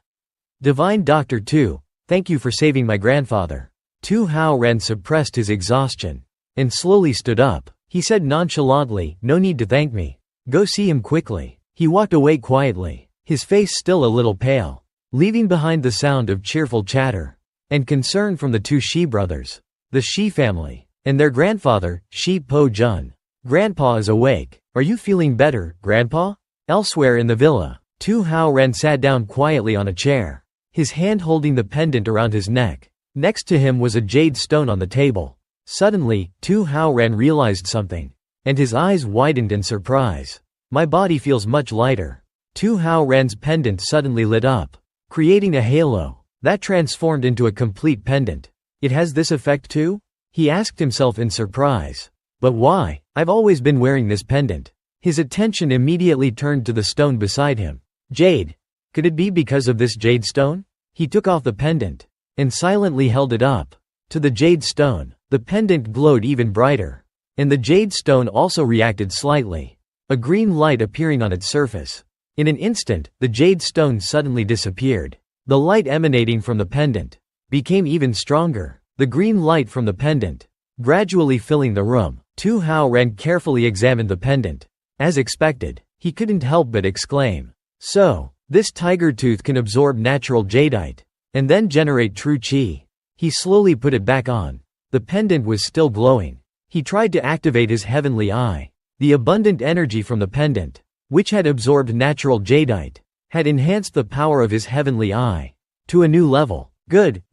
S1: "Divine Doctor Tu, thank you for saving my grandfather." Tu Hao Ren suppressed his exhaustion and slowly stood up. He said nonchalantly, "No need to thank me. Go see him quickly." He walked away quietly, his face still a little pale, leaving behind the sound of cheerful chatter and concern from the two Shi brothers, the Shi family, and their grandfather, Shi Po Jun. "Grandpa is awake. Are you feeling better, Grandpa?" Elsewhere in the villa, Tu Hao Ren sat down quietly on a chair, his hand holding the pendant around his neck. Next to him was a jade stone on the table. Suddenly, Tu Hao Ren realized something, and his eyes widened in surprise. "My body feels much lighter." Tu Hao Ren's pendant suddenly lit up, creating a halo that transformed into a complete pendant. "It has this effect too?" he asked himself in surprise. "But why? I've always been wearing this pendant." His attention immediately turned to the stone beside him. Jade. Could it be because of this jade stone? He took off the pendant and silently held it up to the jade stone. The pendant glowed even brighter, and the jade stone also reacted slightly, a green light appearing on its surface. In an instant, the jade stone suddenly disappeared. The light emanating from the pendant became even stronger, the green light from the pendant gradually filling the room. Tu Hao Ren carefully examined the pendant. As expected, he couldn't help but exclaim, "So, this tiger tooth can absorb natural jadeite and then generate true qi." He slowly put it back on. The pendant was still glowing. He tried to activate his heavenly eye. The abundant energy from the pendant, which had absorbed natural jadeite, had enhanced the power of his heavenly eye to a new level. Good,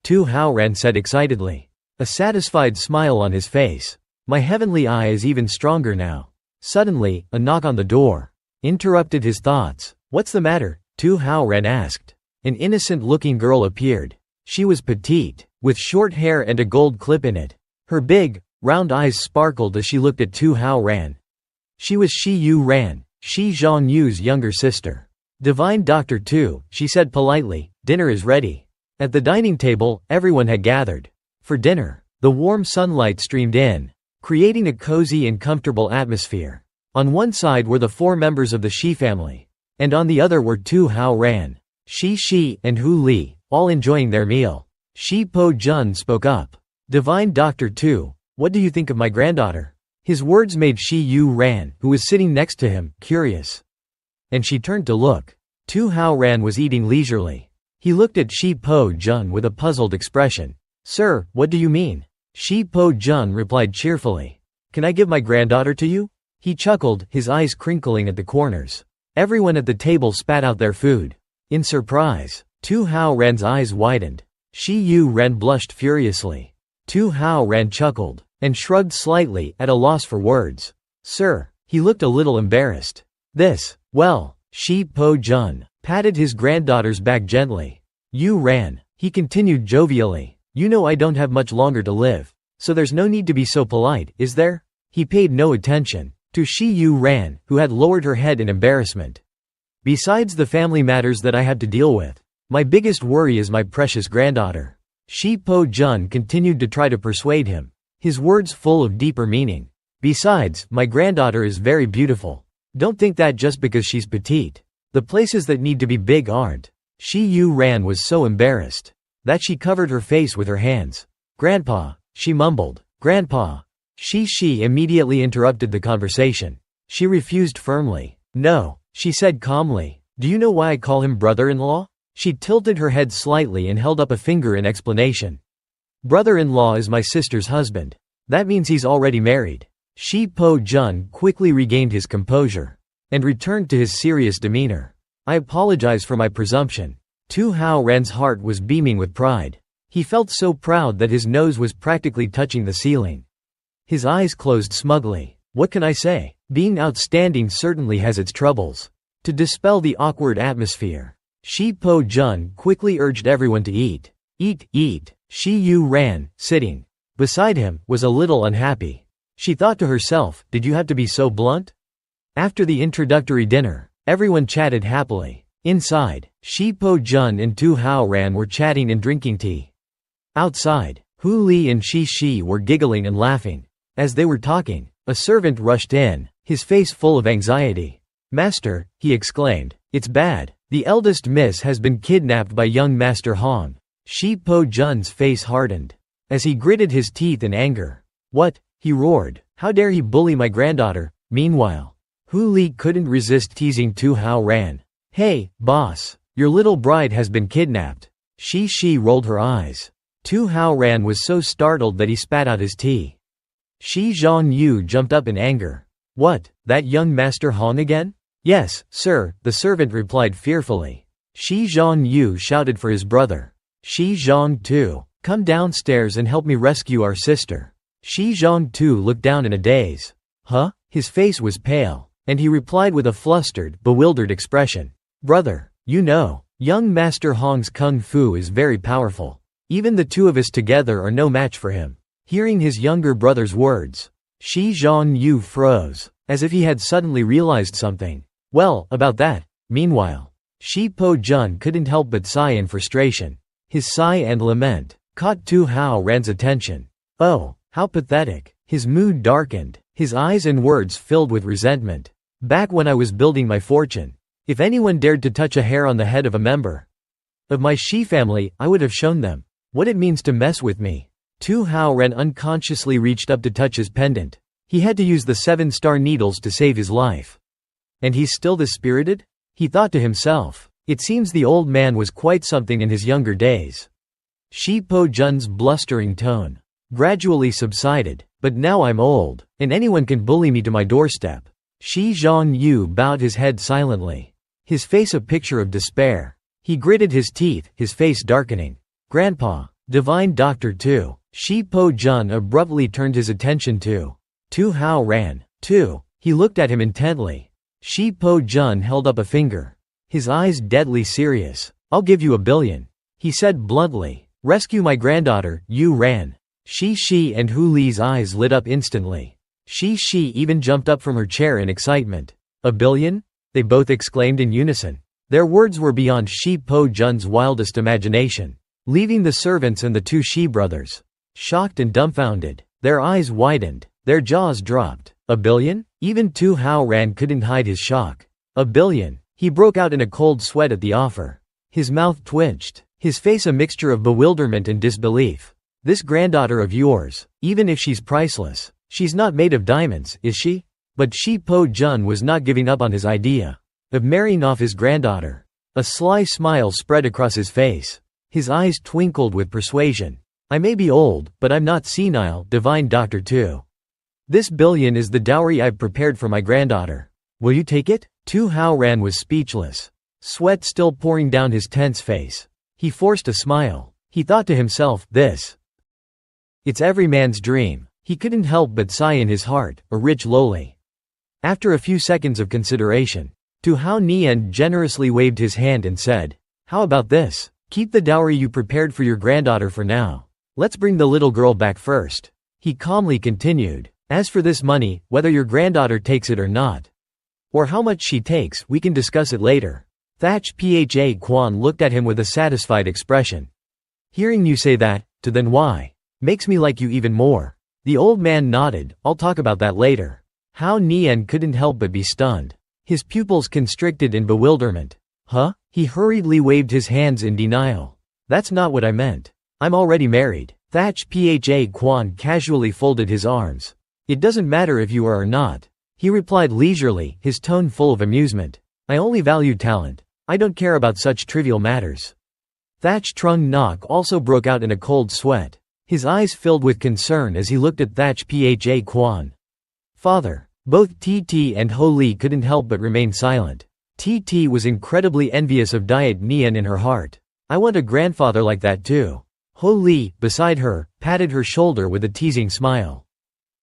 S1: Tu Hao Ren said excitedly, a satisfied smile on his face. "My heavenly eye is even stronger now." Suddenly, a knock on the door interrupted his thoughts. "What's the matter?" Tu Hao Ren asked. An innocent-looking girl appeared. She was petite, with short hair and a gold clip in it. Her big, round eyes sparkled as she looked at Tu Hao Ran. She was Shi Yu Ran, Shi Zhonyu's younger sister. "Divine Doctor Tu," she said politely, "dinner is ready." At the dining table, everyone had gathered for dinner. The warm sunlight streamed in, creating a cozy and comfortable atmosphere. On one side were the four members of the Shi family, and on the other were Tu Hao Ran, Shi and Hu Li, all enjoying their meal. Shi Po Jun spoke up. "Divine Doctor Tu, what do you think of my granddaughter?" His words made Shi Yu Ran, who was sitting next to him, curious, and she turned to look. Tu Hao Ran was eating leisurely. He looked at Shi Po Jun with a puzzled expression. "Sir, what do you mean?" Shi Po Jun replied cheerfully. "Can I give my granddaughter to you?" He chuckled, his eyes crinkling at the corners. Everyone at the table spat out their food. In surprise, Tu Hao Ren's eyes widened. Shi Yu Ren blushed furiously. Tu Hao Ren chuckled and shrugged slightly, at a loss for words. "Sir," he looked a little embarrassed. Well, Shi Po Jun patted his granddaughter's back gently. "Yu Ran," he continued jovially, "you know I don't have much longer to live, so there's no need to be so polite, is there?" He paid no attention to Shi Yu Ran, who had lowered her head in embarrassment. "Besides the family matters that I have to deal with, my biggest worry is my precious granddaughter." Shi Po Jun continued to try to persuade him, his words full of deeper meaning. "Besides, my granddaughter is very beautiful. Don't think that just because she's petite. The places that need to be big aren't." Shi Yu Ran was so embarrassed that she covered her face with her hands. "Grandpa," she mumbled. "Grandpa." Shi immediately interrupted the conversation. She refused firmly. "No," she said calmly. "Do you know why I call him brother-in-law?" She tilted her head slightly and held up a finger in explanation. "Brother-in-law is my sister's husband. That means he's already married." Shi Po Jun quickly regained his composure and returned to his serious demeanor. "I apologize for my presumption." Tu Hao Ran's heart was beaming with pride. He felt so proud that his nose was practically touching the ceiling. His eyes closed smugly. What can I say? Being outstanding certainly has its troubles. To dispel the awkward atmosphere, Shi Po Jun quickly urged everyone to eat. Eat, eat. Shi Yu Ran, sitting beside him, was a little unhappy. She thought to herself, did you have to be so blunt? After the introductory dinner, everyone chatted happily. Inside, Shi Po Jun and Tu Hao Ran were chatting and drinking tea. Outside, Hu Li and Shi Shi were giggling and laughing. As they were talking, a servant rushed in, his face full of anxiety. Master, he exclaimed, it's bad. The eldest miss has been kidnapped by young Master Hong. Shi Po Jun's face hardened, as he gritted his teeth in anger. What? He roared. How dare he bully my granddaughter? Meanwhile, Hu Li couldn't resist teasing Tu Hao Ran. Hey, boss, your little bride has been kidnapped. Shi Shi rolled her eyes. Tu Hao Ran was so startled that he spat out his tea. Shi Zhongyu jumped up in anger. What, that young Master Hong again? Yes, sir, the servant replied fearfully. Shi Zhongyu shouted for his brother. Shi Zhongtu, come downstairs and help me rescue our sister. Shi Zhongtu looked down in a daze. Huh? His face was pale, and he replied with a flustered, bewildered expression. Brother, you know, young Master Hong's kung fu is very powerful. Even the two of us together are no match for him. Hearing his younger brother's words, Shi Zhongyu froze, as if he had suddenly realized something. Well, about that. Meanwhile, Shi Po Jun couldn't help but sigh in frustration. His sigh and lament caught Tu Hao Ran's attention. Oh, how pathetic. His mood darkened, his eyes and words filled with resentment. Back when I was building my fortune, if anyone dared to touch a hair on the head of a member of my Shi family, I would have shown them what it means to mess with me. Tu Hao Ran unconsciously reached up to touch his pendant. He had to use the 7-star needles to save his life. And he's still this spirited? He thought to himself. It seems the old man was quite something in his younger days. Shi Po Jun's blustering tone gradually subsided. But now I'm old, and anyone can bully me to my doorstep. Shi Zhongyu bowed his head silently, his face a picture of despair. He gritted his teeth, his face darkening. Grandpa, divine doctor too. Shi Po Jun abruptly turned his attention to Tu Hao Ran. He looked at him intently. Shi Po Jun held up a finger, his eyes deadly serious. I'll give you $1 billion, he said bluntly. Rescue my granddaughter, Yu Ran. Shi Shi and Hu Li's eyes lit up instantly. Shi Shi even jumped up from her chair in excitement. $1 billion? They both exclaimed in unison. Their words were beyond Shi Po Jun's wildest imagination, leaving the servants and the two Shi brothers shocked and dumbfounded. Their eyes widened, their jaws dropped. $1 billion? Even Tu Hao Ran couldn't hide his shock. $1 billion? He broke out in a cold sweat at the offer. His mouth twitched, his face a mixture of bewilderment and disbelief. This granddaughter of yours, even if she's priceless, she's not made of diamonds, is she? But Shi Po Jun was not giving up on his idea of marrying off his granddaughter. A sly smile spread across his face. His eyes twinkled with persuasion. I may be old, but I'm not senile, divine doctor too. This $1 billion is the dowry I've prepared for my granddaughter. Will you take it? Tu Hao Ran was speechless, sweat still pouring down his tense face. He forced a smile. He thought to himself, it's every man's dream. He couldn't help but sigh in his heart, a rich lowly. After a few seconds of consideration, Tu Hao Nian generously waved his hand and said, how about this? Keep the dowry you prepared for your granddaughter for now. Let's bring the little girl back first. He calmly continued, as for this money, whether your granddaughter takes it or not, or how much she takes, we can discuss it later. Thach Pha Quan looked at him with a satisfied expression. Hearing you say that, then why? Makes me like you even more. The old man nodded. I'll talk about that later. Hao Nian couldn't help but be stunned. His pupils constricted in bewilderment. Huh? He hurriedly waved his hands in denial. That's not what I meant. I'm already married. Thach Pha Quan casually folded his arms. It doesn't matter if you are or not, he replied leisurely, his tone full of amusement. I only value talent. I don't care about such trivial matters. Thach Trung Nok also broke out in a cold sweat. His eyes filled with concern as he looked at Thach Pha Quan. Father. Both TT and Ho Li couldn't help but remain silent. TT was incredibly envious of Diet Nian in her heart. I want a grandfather like that too. Ho Li, beside her, patted her shoulder with a teasing smile.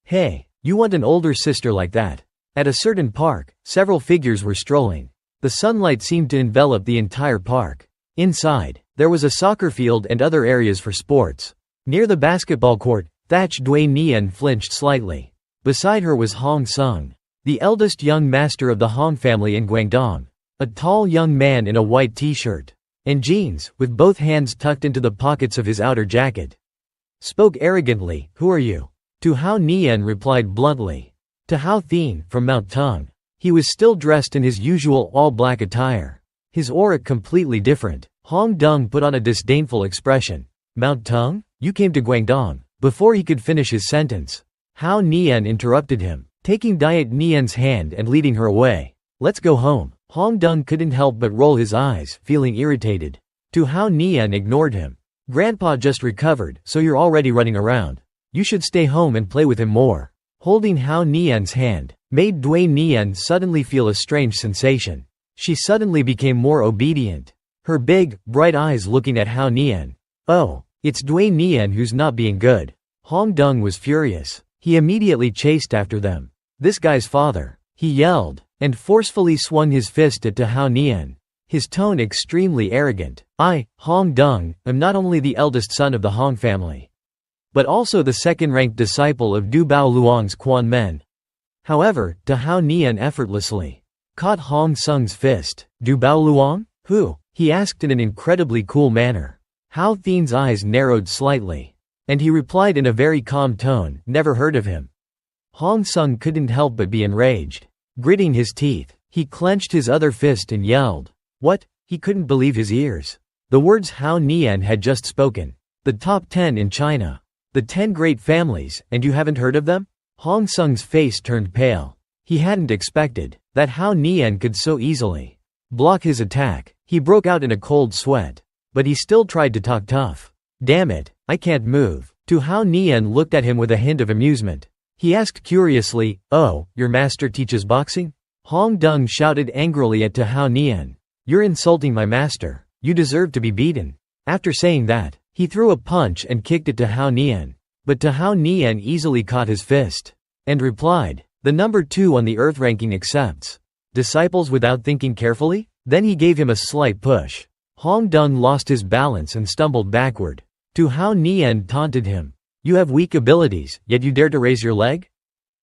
S1: Hey, you want an older sister like that? At a certain park, several figures were strolling. The sunlight seemed to envelop the entire park. Inside, there was a soccer field and other areas for sports. Near the basketball court, Thatch Dui Nian flinched slightly. Beside her was Hong Sung, the eldest young master of the Hong family in Guangdong. A tall young man in a white t-shirt and jeans, with both hands tucked into the pockets of his outer jacket. Spoke arrogantly, "Who are you?" Tu Hao Nian replied bluntly. Tu Hao Thien, from Mount Tung. He was still dressed in his usual all-black attire. His aura completely different. Hong Dong put on a disdainful expression. Mount Tung? You came to Guangdong. Before he could finish his sentence, Hao Nian interrupted him, taking Diet Nian's hand and leading her away. Let's go home. Hong Dong couldn't help but roll his eyes, feeling irritated. Tu Hao Nian ignored him. Grandpa just recovered, so you're already running around. You should stay home and play with him more. Holding Hao Nian's hand made Dui Nian suddenly feel a strange sensation. She suddenly became more obedient, her big, bright eyes looking at Hao Nian. Oh, it's Dui Nian who's not being good. Hong Dong was furious. He immediately chased after them. This guy's father, he yelled, and forcefully swung his fist at Tu Hao Nian, his tone extremely arrogant. I, Hong Dong, am not only the eldest son of the Hong family, but also the second-ranked disciple of Du Bao Luong's Quan Men. However, Tu Hao Nian effortlessly caught Hong Sung's fist. Du Bao Luong? Who? He asked in an incredibly cool manner. Hao Thien's eyes narrowed slightly, and he replied in a very calm tone, never heard of him. Hong Sung couldn't help but be enraged. Gritting his teeth, he clenched his other fist and yelled. What? He couldn't believe his ears. The words Hao Nian had just spoken. The top 10 in China. The 10 great families, and you haven't heard of them? Hong Sung's face turned pale. He hadn't expected that Hao Nian could so easily block his attack. He broke out in a cold sweat. But he still tried to talk tough. Damn it, I can't move. Tu Hao Nian looked at him with a hint of amusement. He asked curiously, oh, your master teaches boxing? Hong Dong shouted angrily at Tu Hao Nian. You're insulting my master. You deserve to be beaten. After saying that, he threw a punch and kicked at Tu Hao Nian. But Tu Hao Nian easily caught his fist and replied, the number 2 on the earth ranking accepts disciples without thinking carefully? Then he gave him a slight push. Hong Dong lost his balance and stumbled backward. Tu Hao Nian taunted him. You have weak abilities, yet you dare to raise your leg?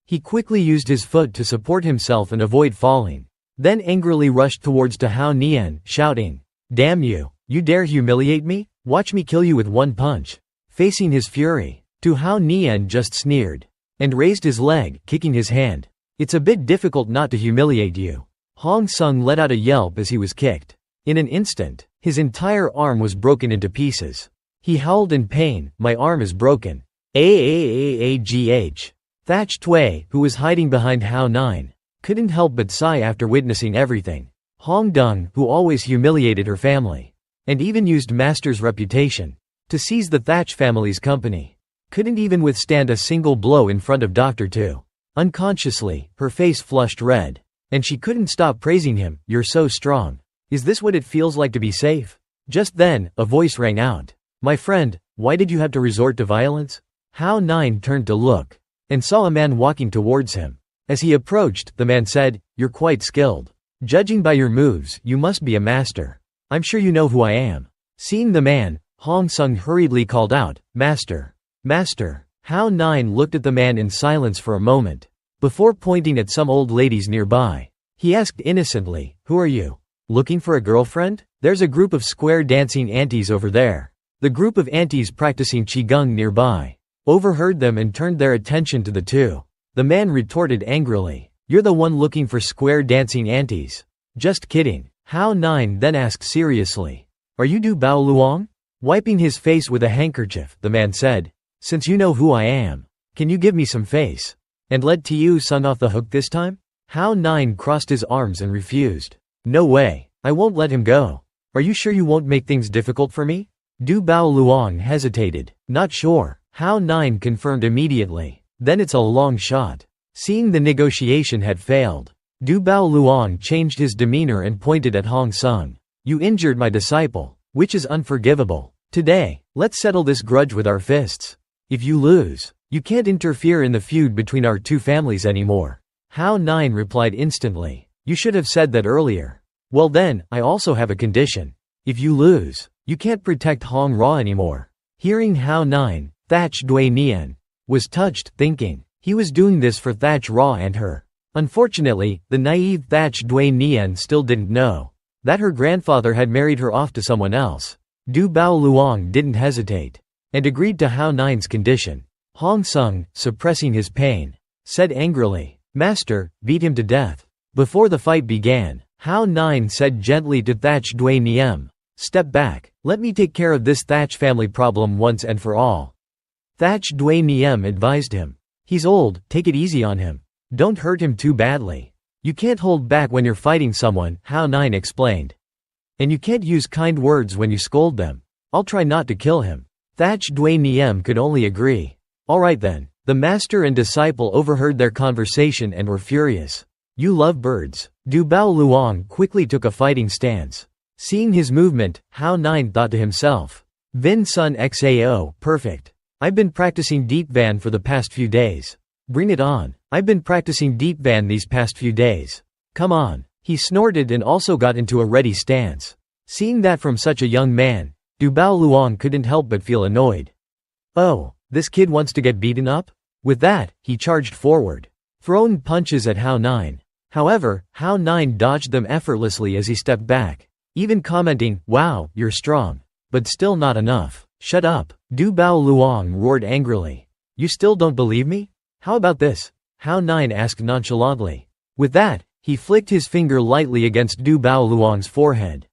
S1: He quickly used his foot to support himself and avoid falling, then angrily rushed towards Tu Hao Nian, shouting, damn you, you dare humiliate me? Watch me kill you with one punch. Facing his fury, Tu Hao Nian just sneered and raised his leg, kicking his hand. It's a bit difficult not to humiliate you. Hong Sung let out a yelp as he was kicked. In an instant, his entire arm was broken into pieces. He howled in pain, my arm is broken. Aagh. Thatch Tui, who was hiding behind Hao Nine, couldn't help but sigh after witnessing everything. Hong Dong, who always humiliated her family, and even used master's reputation to seize the Thatch family's company, couldn't even withstand a single blow in front of Dr. Tu. Unconsciously, her face flushed red, and she couldn't stop praising him. You're so strong. Is this what it feels like to be safe? Just then, a voice rang out. My friend, why did you have to resort to violence? Hao Nine turned to look, and saw a man walking towards him. As he approached, the man said, you're quite skilled. Judging by your moves, you must be a master. I'm sure you know who I am. Seeing the man, Hong Sung hurriedly called out, Master. Master. Hao Nine looked at the man in silence for a moment, before pointing at some old ladies nearby. He asked innocently, who are you? Looking for a girlfriend? There's a group of square dancing aunties over there. The group of aunties practicing qigong nearby overheard them and turned their attention to the two. The man retorted angrily, you're the one looking for square dancing aunties. Just kidding. Hao Nine then asked seriously, are you Du Bao Luong? Wiping his face with a handkerchief, the man said, since you know who I am, can you give me some face? And let Tu Sung off the hook this time? Hao Nine crossed his arms and refused. No way, I won't let him go. Are you sure you won't make things difficult for me? Du Bao Luong hesitated. Not sure. Hao Nine confirmed immediately. Then it's a long shot. Seeing the negotiation had failed, Du Bao Luong changed his demeanor and pointed at Hong Sung. You injured my disciple. which is unforgivable. Today, let's settle this grudge with our fists. If you lose, you can't interfere in the feud between our two families anymore. Hao Nine replied instantly. You should have said that earlier. Well then, I also have a condition. If you lose, you can't protect Hong Ra anymore. Hearing Hao Nine, Thatch Dui Nian was touched, thinking he was doing this for Thatch Ra and her. Unfortunately, the naive Thatch Dui Nian still didn't know that her grandfather had married her off to someone else. Du Bao Luong didn't hesitate and agreed to Hao Nine's condition. Hong Sung, suppressing his pain, said angrily, Master, beat him to death. Before the fight began, Hao Nine said gently to Thatch Dui Niem, step back, let me take care of this Thatch family problem once and for all. Thatch Dui Niem advised him. He's old, take it easy on him. Don't hurt him too badly. You can't hold back when you're fighting someone, Hao Nine explained. And you can't use kind words when you scold them. I'll try not to kill him. Thatch Dui Niem could only agree. Alright then. The master and disciple overheard their conversation and were furious. You love birds. Du Bao Luong quickly took a fighting stance. Seeing his movement, Hao Nine thought to himself. Vin Sun Xao, perfect. I've been practicing Deep Van for the past few days. Bring it on. I've been practicing Deep Van these past few days. Come on. He snorted and also got into a ready stance. Seeing that from such a young man, Du Bao Luong couldn't help but feel annoyed. Oh, this kid wants to get beaten up? With that, he charged forward, throwing punches at Hao Nine. However, Hao Nine dodged them effortlessly as he stepped back, even commenting, wow, you're strong. But still not enough. Shut up. Du Bao Luong roared angrily. You still don't believe me? How about this? Hao Nine asked nonchalantly. With that, he flicked his finger lightly against Du Bao Luong's forehead,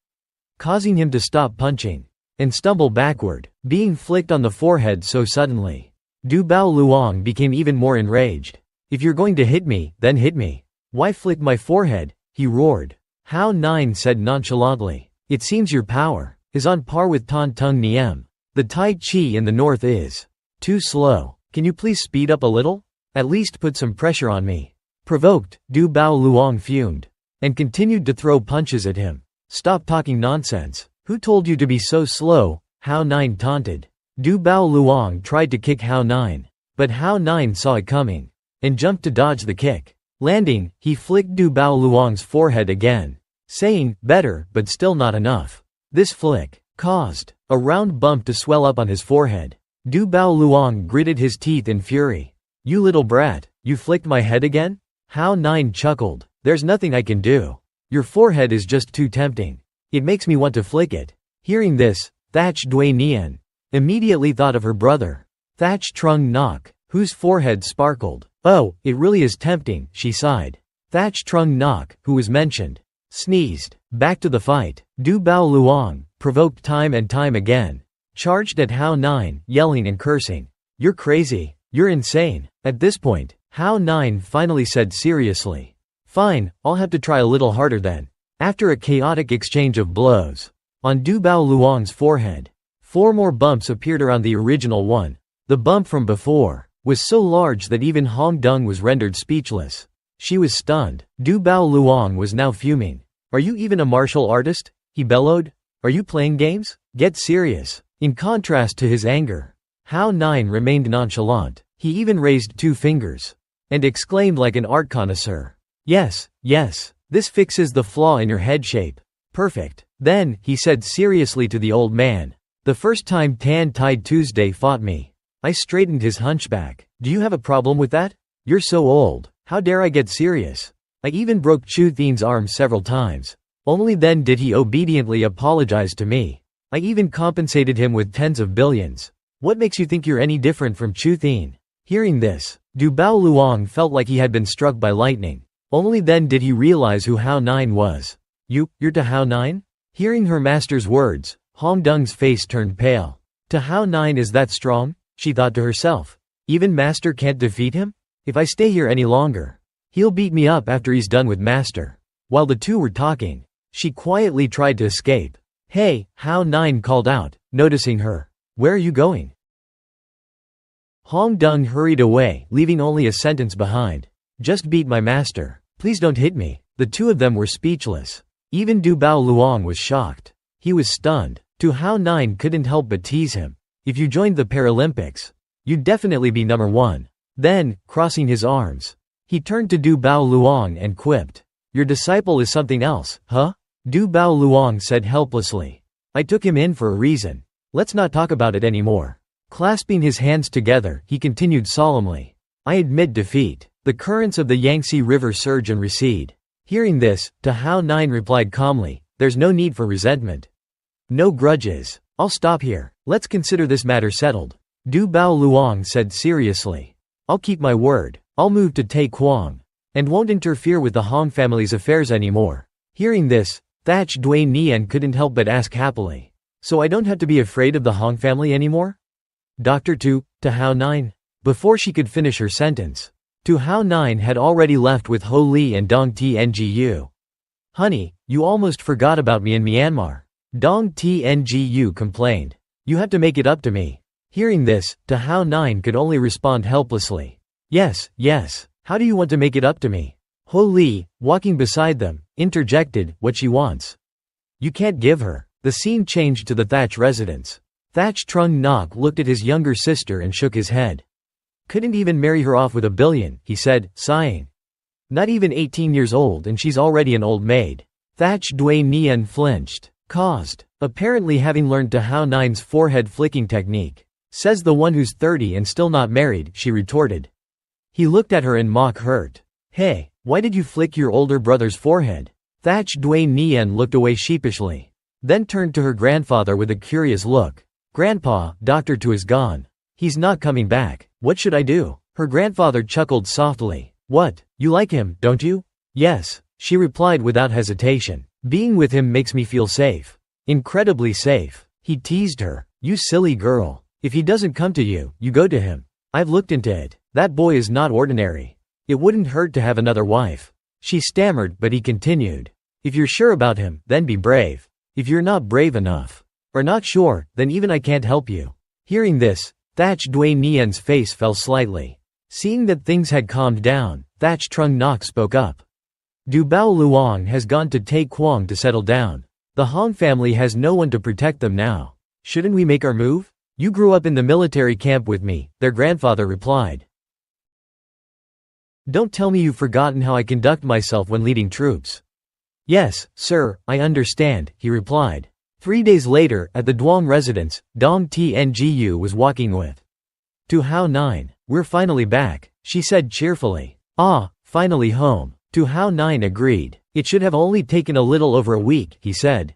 S1: causing him to stop punching and stumble backward. Being flicked on the forehead so suddenly, Du Bao Luong became even more enraged. If you're going to hit me, then hit me. Why flick my forehead? He roared. Hao Nine said nonchalantly. It seems your power is on par with Tan Tung Niem. The Tai Chi in the north is too slow. Can you please speed up a little? At least put some pressure on me. Provoked, Du Bao Luong fumed and continued to throw punches at him. Stop talking nonsense. Who told you to be so slow? Hao Nine taunted. Du Bao Luong tried to kick Hao Nine, but Hao Nine saw it coming and jumped to dodge the kick. Landing, he flicked Du Bao Luong's forehead again, saying, better, but still not enough. This flick caused a round bump to swell up on his forehead. Du Bao Luong gritted his teeth in fury. You little brat, you flicked my head again? Hao Nine chuckled. There's nothing I can do. Your forehead is just too tempting. It makes me want to flick it. Hearing this, Thatch Dui Nian immediately thought of her brother, Thatch Trung Nok, whose forehead sparkled. Oh, it really is tempting, she sighed. Thatch Trung Nok, who was mentioned, sneezed. Back to the fight. Du Bao Luong, provoked time and time again, charged at Hao Nine, yelling and cursing. You're crazy. You're insane. At this point, Hao Nine finally said seriously. Fine, I'll have to try a little harder then. After a chaotic exchange of blows on Du Bao Luong's forehead, 4 more bumps appeared around the original one. The bump from before was so large that even Hong Dung was rendered speechless. She was stunned. Du Bao Luong was now fuming. Are you even a martial artist? He bellowed. Are you playing games? Get serious. In contrast to his anger, Hao Nine remained nonchalant. He even raised 2 fingers and exclaimed like an art connoisseur. Yes, yes, this fixes the flaw in your head shape. Perfect. Then, he said seriously to the old man. The first time Tan Tide Tuesday fought me, I straightened his hunchback. Do you have a problem with that? You're so old. How dare I get serious? I even broke Chu Thien's arm several times. Only then did he obediently apologize to me. I even compensated him with tens of billions. What makes you think you're any different from Chu Thien? Hearing this, Du Bao Luong felt like he had been struck by lightning. Only then did he realize who Hao Nine was. You're to Hao Nine? Hearing her master's words, Hong Dung's face turned pale. To Hao Nine is that strong? She thought to herself. Even master can't defeat him? If I stay here any longer, he'll beat me up after he's done with master. While the two were talking, she quietly tried to escape. Hey, Hao Nine called out, noticing her. Where are you going? Hong Dung hurried away, leaving only a sentence behind. Just beat my master. Please don't hit me. The two of them were speechless. Even Du Bao Luong was shocked. He was stunned. Tu Hao Nine couldn't help but tease him. If you joined the Paralympics, you'd definitely be number one. Then, crossing his arms, he turned to Du Bao Luong and quipped, "Your disciple is something else, huh?" Du Bao Luong said helplessly, "I took him in for a reason. Let's not talk about it anymore." Clasping his hands together, he continued solemnly, "I admit defeat. The currents of the Yangtze River surge and recede." Hearing this, Tu Hao Nine replied calmly, "There's no need for resentment. No grudges. I'll stop here. Let's consider this matter settled." Du Bao Luong said seriously, "I'll keep my word. I'll move to Tai Quang, and won't interfere with the Hong family's affairs anymore." Hearing this, Thatch Dui Nian couldn't help but ask happily, "So I don't have to be afraid of the Hong family anymore?" Dr. Tu Hao Nine. Before she could finish her sentence, Tu Hao Nine had already left with Ho Li and Dong Tngu. "Honey, you almost forgot about me in Myanmar," Dong Tngu complained. "You have to make it up to me." Hearing this, Tu Hao Nine could only respond helplessly, Yes, how do you want to make it up to me?" Ho Li, walking beside them, interjected, "What she wants. You can't give her." The scene changed to the Thatch residence. Thatch Trung Nok looked at his younger sister and shook his head. "Couldn't even marry her off with $1 billion, he said, sighing. "Not even 18 years old and she's already an old maid." Thatch Dui Nian flinched, caused, apparently having learned Tu Hao Nine's forehead flicking technique. "Says the one who's 30 and still not married," she retorted. He looked at her in mock hurt. "Hey, why did you flick your older brother's forehead?" Thatch Dui Nian looked away sheepishly, then turned to her grandfather with a curious look. "Grandpa, Dr. Tu is gone. He's not coming back. What should I do?" Her grandfather chuckled softly. "What, you like him, don't you?" "Yes," she replied without hesitation. "Being with him makes me feel safe. Incredibly safe." He teased her. "You silly girl. If he doesn't come to you, you go to him. I've looked into it. That boy is not ordinary. It wouldn't hurt to have another wife." She stammered, but he continued, "If you're sure about him, then be brave. If you're not brave enough, or not sure, then even I can't help you." Hearing this, Thatch Dui Nian's face fell slightly. Seeing that things had calmed down, Thatch Trung Nok spoke up. "Du Bao Luong has gone to Tai Quang to settle down. The Hong family has no one to protect them now. Shouldn't we make our move?" "You grew up in the military camp with me," their grandfather replied. "Don't tell me you've forgotten how I conduct myself when leading troops." "Yes, sir, I understand," he replied. 3 days later, at the Duong residence, Dong Tngu was walking with Tu Hao Nine. "We're finally back," she said cheerfully. "Ah, finally home." Tu Hao Nine agreed. "It should have only taken a little over a week," he said.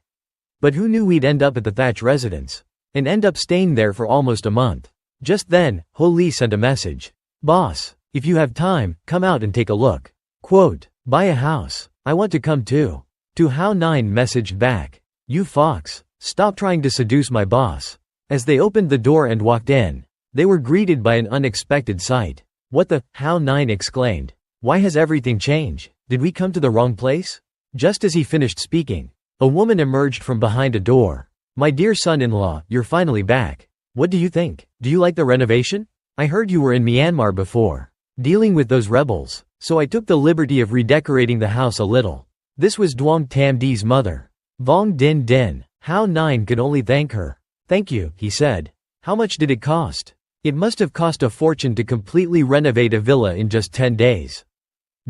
S1: "But who knew we'd end up at the Thatch residence? And end up staying there for almost a month." Just then, Ho Li sent a message. "Boss, if you have time, come out and take a look. Quote, buy a house. I want to come too." Tu Hao Nine messaged back, "You fox, stop trying to seduce my boss." As they opened the door and walked in, they were greeted by an unexpected sight. "What the?" Hao Nine exclaimed. "Why has everything changed? Did we come to the wrong place?" Just as he finished speaking, a woman emerged from behind a door. "My dear son-in-law, you're finally back. What do you think? Do you like the renovation? I heard you were in Myanmar before, dealing with those rebels, so I took the liberty of redecorating the house a little." This was Duong Tam Di's mother, Vong Din Din. Hao Nine could only thank her. "Thank you," he said. "How much did it cost?" "It must have cost a fortune to completely renovate a villa in just 10 days.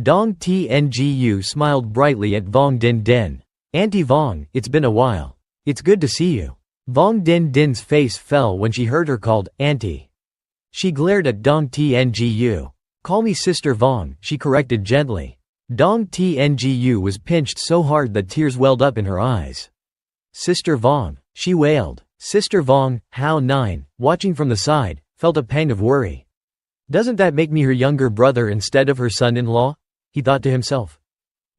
S1: Dong Tngu smiled brightly at Vong Din Din. "Auntie Vong, it's been a while. It's good to see you." Vong Din Din's face fell when she heard her called Auntie. She glared at Dong Tngu. "Call me Sister Vong," she corrected gently. Dong Tngu was pinched so hard that tears welled up in her eyes. "Sister Vong," she wailed. Sister Vong. Hao Nine, watching from the side, felt a pang of worry. "Doesn't that make me her younger brother instead of her son-in-law?" he thought to himself.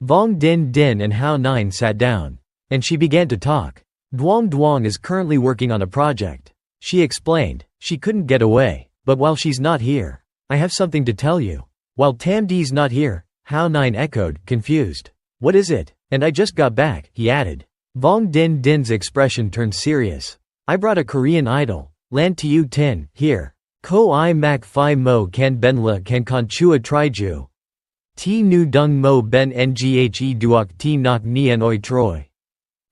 S1: Vong Din Din and Hao Nine sat down, and she began to talk. "Duong Duong is currently working on a project," she explained. "She couldn't get away, but while she's not here, I have something to tell you." "While Tam Di's not here?" Hao Nine echoed, confused. "What is it?" "And I just got back," he added. Vong Din Din's expression turned serious. "I brought a Korean idol, Lan Tiu Tin, here. Ko I mak phi mo kan ben la kan kon chua triju. Ti nu dung mo ben nghe duok ti nok nien oi troi."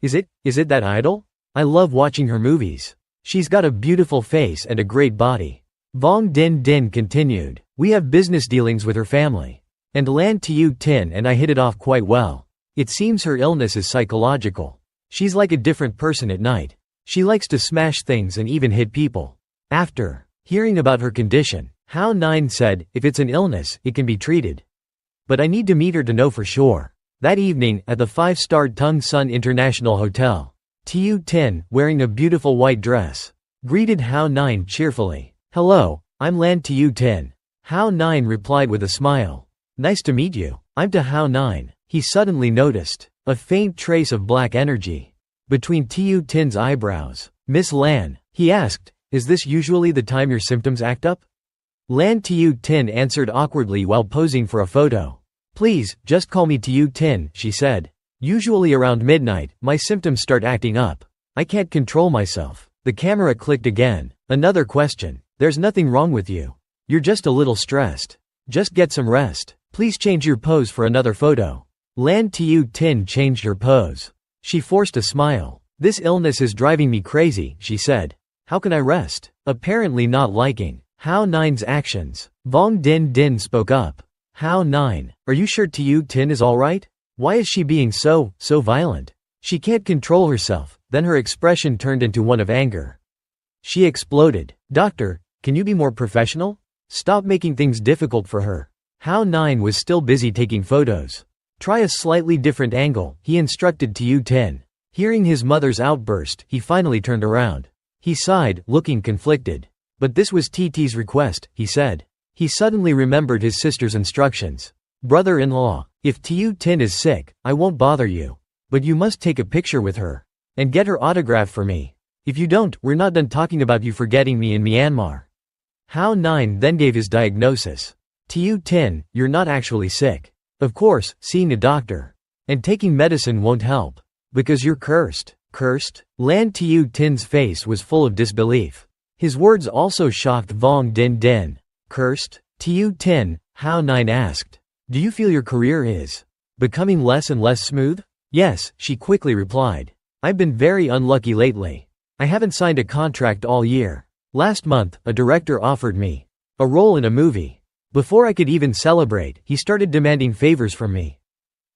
S1: Is it that idol?" I love watching her movies. She's got a beautiful face and a great body. Vong Din Din continued. We have business dealings with her family. And Lan Tiu Tin and I hit it off quite well. It seems her illness is psychological. She's like a different person at night. She likes to smash things and even hit people. After hearing about her condition, Hao Nine said, if it's an illness, it can be treated. But I need to meet her to know for sure. That evening, at the 5-star Tung Sun International Hotel, Tiu Tin, wearing a beautiful white dress, greeted Hao Nine cheerfully. Hello, I'm Lan Tiu Tin. Hao Nine replied with a smile. Nice to meet you. I'm to Hao Nine. He suddenly noticed a faint trace of black energy between Tiu Tin's eyebrows. Miss Lan, he asked, is this usually the time your symptoms act up? Lan Tiu Tin answered awkwardly while posing for a photo. Please, just call me Tiu Tin, she said. Usually around midnight, my symptoms start acting up. I can't control myself. The camera clicked again. Another question. There's nothing wrong with you. You're just a little stressed. Just get some rest. Please change your pose for another photo. Lan Tiu Tin changed her pose. She forced a smile. This illness is driving me crazy, she said. How can I rest? Apparently not liking Hao Nine's actions, Vong Din Din spoke up. Hao Nine, are you sure Tiu Tin is alright? Why is she being so violent? She can't control herself. Then her expression turned into one of anger. She exploded. Doctor, can you be more professional? Stop making things difficult for her. Hao Nine was still busy taking photos. Try a slightly different angle, he instructed Tiu Tin. Hearing his mother's outburst, he finally turned around. He sighed, looking conflicted. But this was TT's request, he said. He suddenly remembered his sister's instructions. Brother-in-law, if Tiu Tin is sick, I won't bother you. But you must take a picture with her. And get her autograph for me. If you don't, we're not done talking about you forgetting me in Myanmar. Hao Nine then gave his diagnosis. Tiu Tin, you're not actually sick. Of course, seeing a doctor and taking medicine won't help. Because you're cursed. Cursed? Lan Tiu Tin's face was full of disbelief. His words also shocked Vong Din Din. Cursed? Tiu Tin, Hao Nine asked. Do you feel your career is becoming less and less smooth? Yes, she quickly replied. I've been very unlucky lately. I haven't signed a contract all year. Last month, a director offered me a role in a movie. Before I could even celebrate, he started demanding favors from me.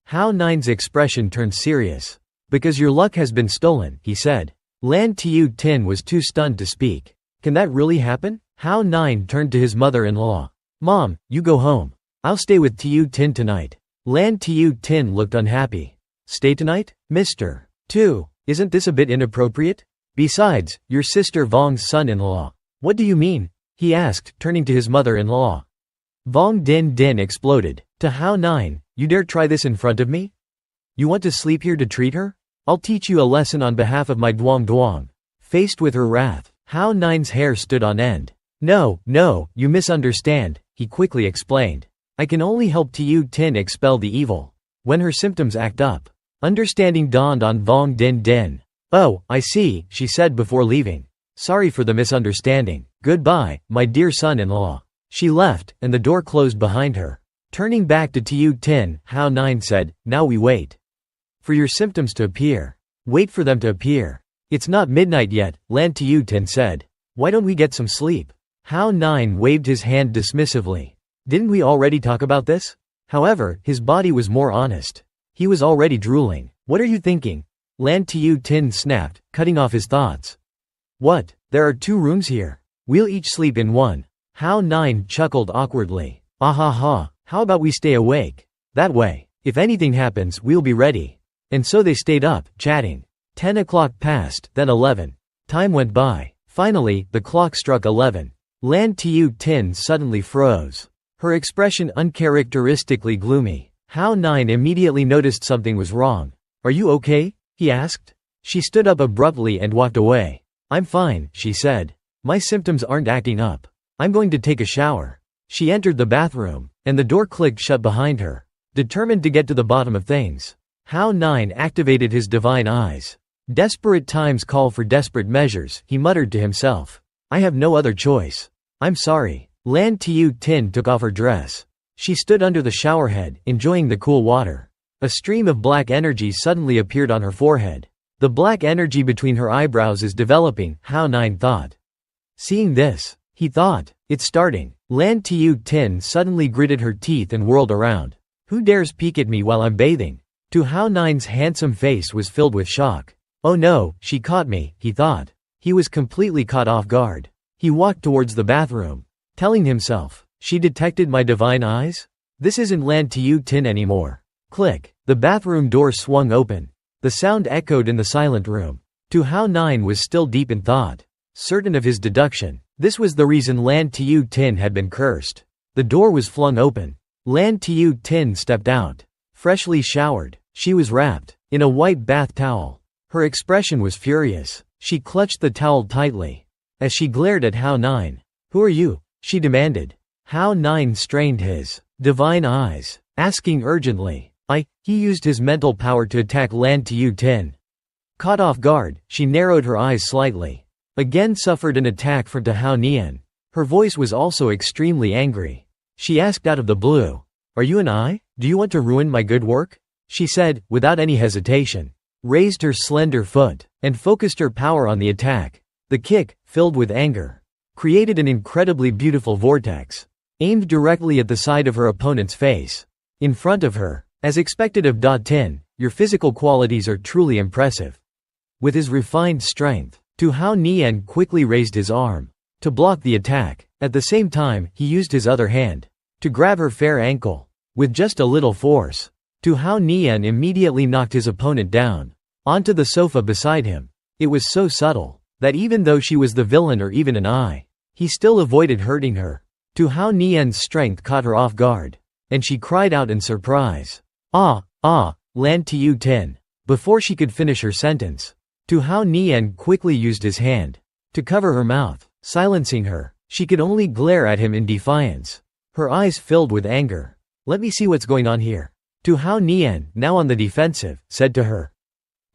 S1: Hao Nine's expression turned serious. Because your luck has been stolen, he said. Lan Tiu Tin was too stunned to speak. Can that really happen? Hao Nine turned to his mother-in-law. Mom, you go home. I'll stay with Tiu Tin tonight. Lan Tiu Tin looked unhappy. Stay tonight? Mr. Tu, isn't this a bit inappropriate? Besides, your sister Vong's son-in-law. What do you mean? He asked, turning to his mother-in-law. Vong Din Din exploded. To Hao Nine, you dare try this in front of me? You want to sleep here to treat her? I'll teach you a lesson on behalf of my Duong Duong. Faced with her wrath, Hao Nine's hair stood on end. No, you misunderstand, he quickly explained. I can only help Tiu Tin expel the evil when her symptoms act up. Understanding dawned on Vong Din Din. Oh, I see, she said before leaving. Sorry for the misunderstanding. Goodbye, my dear son-in-law. She left, and the door closed behind her. Turning back to Tiu Tin, Hao Nine said, now we wait for your symptoms to appear. Wait for them to appear. It's not midnight yet, Lan Tiu Tin said. Why don't we get some sleep? Hao Nine waved his hand dismissively. Didn't we already talk about this? However, his body was more honest. He was already drooling. What are you thinking? Lan Tiu Tin snapped, cutting off his thoughts. What? There are 2 rooms here. We'll each sleep in one. Hao Nine chuckled awkwardly. Ha, how about we stay awake? That way, if anything happens, we'll be ready. And so they stayed up, chatting. 10 o'clock passed, then 11. Time went by. Finally, the clock struck 11. Lan Tiu Tin suddenly froze. Her expression uncharacteristically gloomy. Hao Nine immediately noticed something was wrong. Are you okay? He asked. She stood up abruptly and walked away. I'm fine, she said. My symptoms aren't acting up. I'm going to take a shower. She entered the bathroom, and the door clicked shut behind her. Determined to get to the bottom of things, Hao Nine activated his divine eyes. Desperate times call for desperate measures, he muttered to himself. I have no other choice. I'm sorry. Lan Tiu Tin took off her dress. She stood under the showerhead, enjoying the cool water. A stream of black energy suddenly appeared on her forehead. The black energy between her eyebrows is developing, Hao Nine thought. Seeing this, he thought, it's starting. Lan Tiu Tin suddenly gritted her teeth and whirled around. Who dares peek at me while I'm bathing? Tu Hao Nine's handsome face was filled with shock. Oh no, she caught me, he thought. He was completely caught off guard. He walked towards the bathroom, telling himself, she detected my divine eyes? This isn't Lan Tiu Tin anymore. Click. The bathroom door swung open. The sound echoed in the silent room. Tu Hao Nine was still deep in thought. Certain of his deduction, this was the reason Lan Tiu Tin had been cursed. The door was flung open. Lan Tiu Tin stepped out. Freshly showered, she was wrapped in a white bath towel. Her expression was furious. She clutched the towel tightly. As she glared at Hao Nine. Who are you? She demanded. Hao Nine strained his divine eyes, asking urgently. He used his mental power to attack Lan Tiu Tin. Caught off guard, she narrowed her eyes slightly. Again suffered an attack from Tu Hao Nian. Her voice was also extremely angry. She asked out of the blue. Are you an eye? Do you want to ruin my good work? She said, without any hesitation. Raised her slender foot, and focused her power on the attack. The kick, filled with anger, created an incredibly beautiful vortex, aimed directly at the side of her opponent's face. In front of her, as expected of Da Tin, your physical qualities are truly impressive. With his refined strength, Tu Hao Nian quickly raised his arm to block the attack. At the same time, he used his other hand to grab her fair ankle. With just a little force, Tu Hao Nian immediately knocked his opponent down onto the sofa beside him. It was so subtle that even though she was the villain or even an eye, he still avoided hurting her. Tu Hao Nian's strength caught her off guard, and she cried out in surprise. Lan Tiu Tin. Before she could finish her sentence, Tu Hao Nian quickly used his hand to cover her mouth, silencing her. She could only glare at him in defiance, her eyes filled with anger. Let me see what's going on here. Tu Hao Nian, now on the defensive, said to her.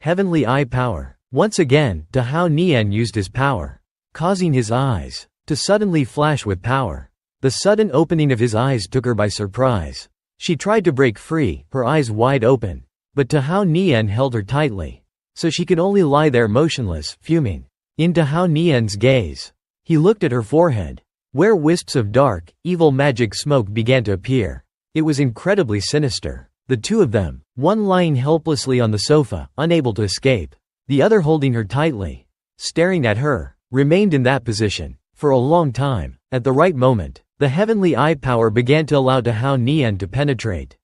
S1: Heavenly eye power. Once again, Tu Hao Nian used his power, causing his eyes to suddenly flash with power. The sudden opening of his eyes took her by surprise. She tried to break free, her eyes wide open, but Tu Hao Nian held her tightly, so she could only lie there motionless, fuming. In Tu Hao Nian's gaze, he looked at her forehead, where wisps of dark, evil magic smoke began to appear. It was incredibly sinister. The two of them, one lying helplessly on the sofa, unable to escape, the other holding her tightly, staring at her, remained in that position for a long time. At the right moment, the heavenly eye power began to allow Tu Hao Nian to penetrate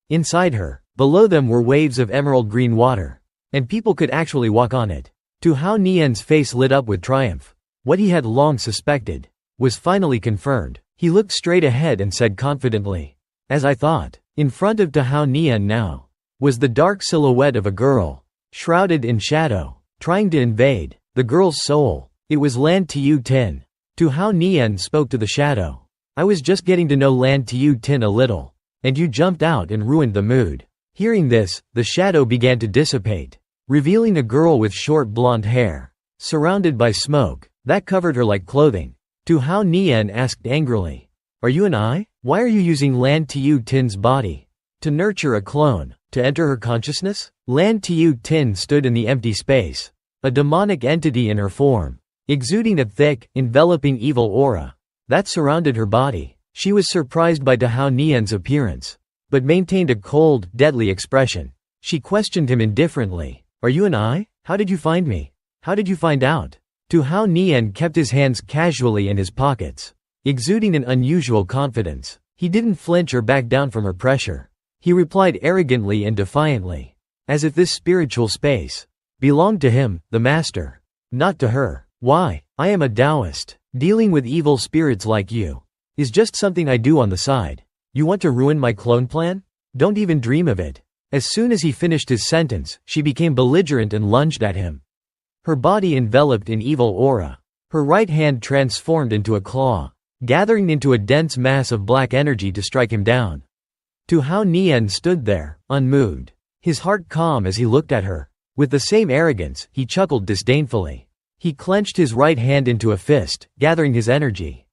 S1: inside her. Below them were waves of emerald green water, and people could actually walk on it. Tu Hao Nian's face lit up with triumph. What he had long suspected was finally confirmed. He looked straight ahead and said confidently, as I thought. In front of Tu Hao Nian now was the dark silhouette of a girl, shrouded in shadow, trying to invade the girl's soul. It was Lan Tiu Tin. Tu Hao Nian spoke to the shadow. I was just getting to know Lan Tiu Tin a little, and you jumped out and ruined the mood. Hearing this, the shadow began to dissipate, revealing a girl with short blonde hair, surrounded by smoke that covered her like clothing. Tu Hao Nian asked angrily, are you an eye? Why are you using Lan Tiu Tin's body to nurture a clone, to enter her consciousness? Lan Tiu Tin stood in the empty space, a demonic entity in her form, exuding a thick, enveloping evil aura that surrounded her body. She was surprised by Tu Hao Nian's appearance, but maintained a cold, deadly expression. She questioned him indifferently. Are you an eye? How did you find me? How did you find out? Tu Hao Nian kept his hands casually in his pockets, exuding an unusual confidence. He didn't flinch or back down from her pressure. He replied arrogantly and defiantly, as if this spiritual space belonged to him, the master, not to her. Why? I am a Taoist. Dealing with evil spirits like you is just something I do on the side. You want to ruin my clone plan? Don't even dream of it. As soon as he finished his sentence, she became belligerent and lunged at him. Her body enveloped in evil aura. Her right hand transformed into a claw, gathering into a dense mass of black energy to strike him down. Tu Hao Nian stood there, unmoved, his heart calm as he looked at her. With the same arrogance, he chuckled disdainfully. He clenched his right hand into a fist, gathering his energy.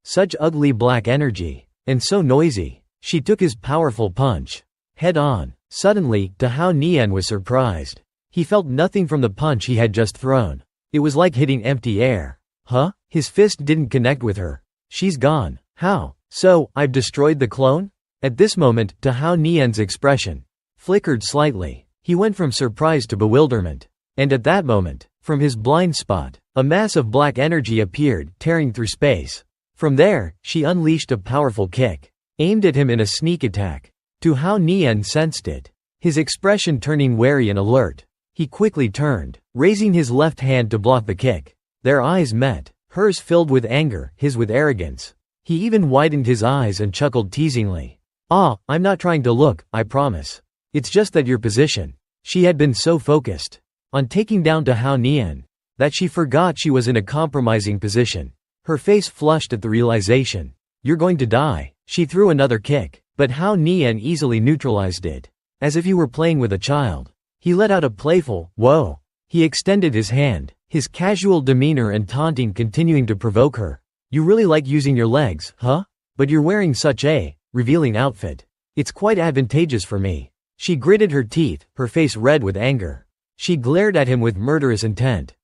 S1: Such ugly black energy, and so noisy. She took his powerful punch head on. Suddenly, Tu Hao Nian was surprised. He felt nothing from the punch he had just thrown. It was like hitting empty air. Huh? His fist didn't connect with her. She's gone. How? So, I've destroyed the clone? At this moment, Tao Nian's expression flickered slightly. He went from surprise to bewilderment. And at that moment, from his blind spot, a mass of black energy appeared, tearing through space. From there, she unleashed a powerful kick, aimed at him in a sneak attack. Tao Nian sensed it, his expression turning wary and alert. He quickly turned, raising his left hand to block the kick. Their eyes met, hers filled with anger, his with arrogance. He even widened his eyes and chuckled teasingly. I'm not trying to look, I promise. It's just that your position. She had been so focused on taking down Tao Nian that she forgot she was in a compromising position. Her face flushed at the realization. You're going to die. She threw another kick, but Tao Nian easily neutralized it. As if he were playing with a child. He let out a playful, whoa. He extended his hand, his casual demeanor and taunting continuing to provoke her. You really like using your legs, huh? But you're wearing such a revealing outfit. It's quite advantageous for me. She gritted her teeth, her face red with anger. She glared at him with murderous intent.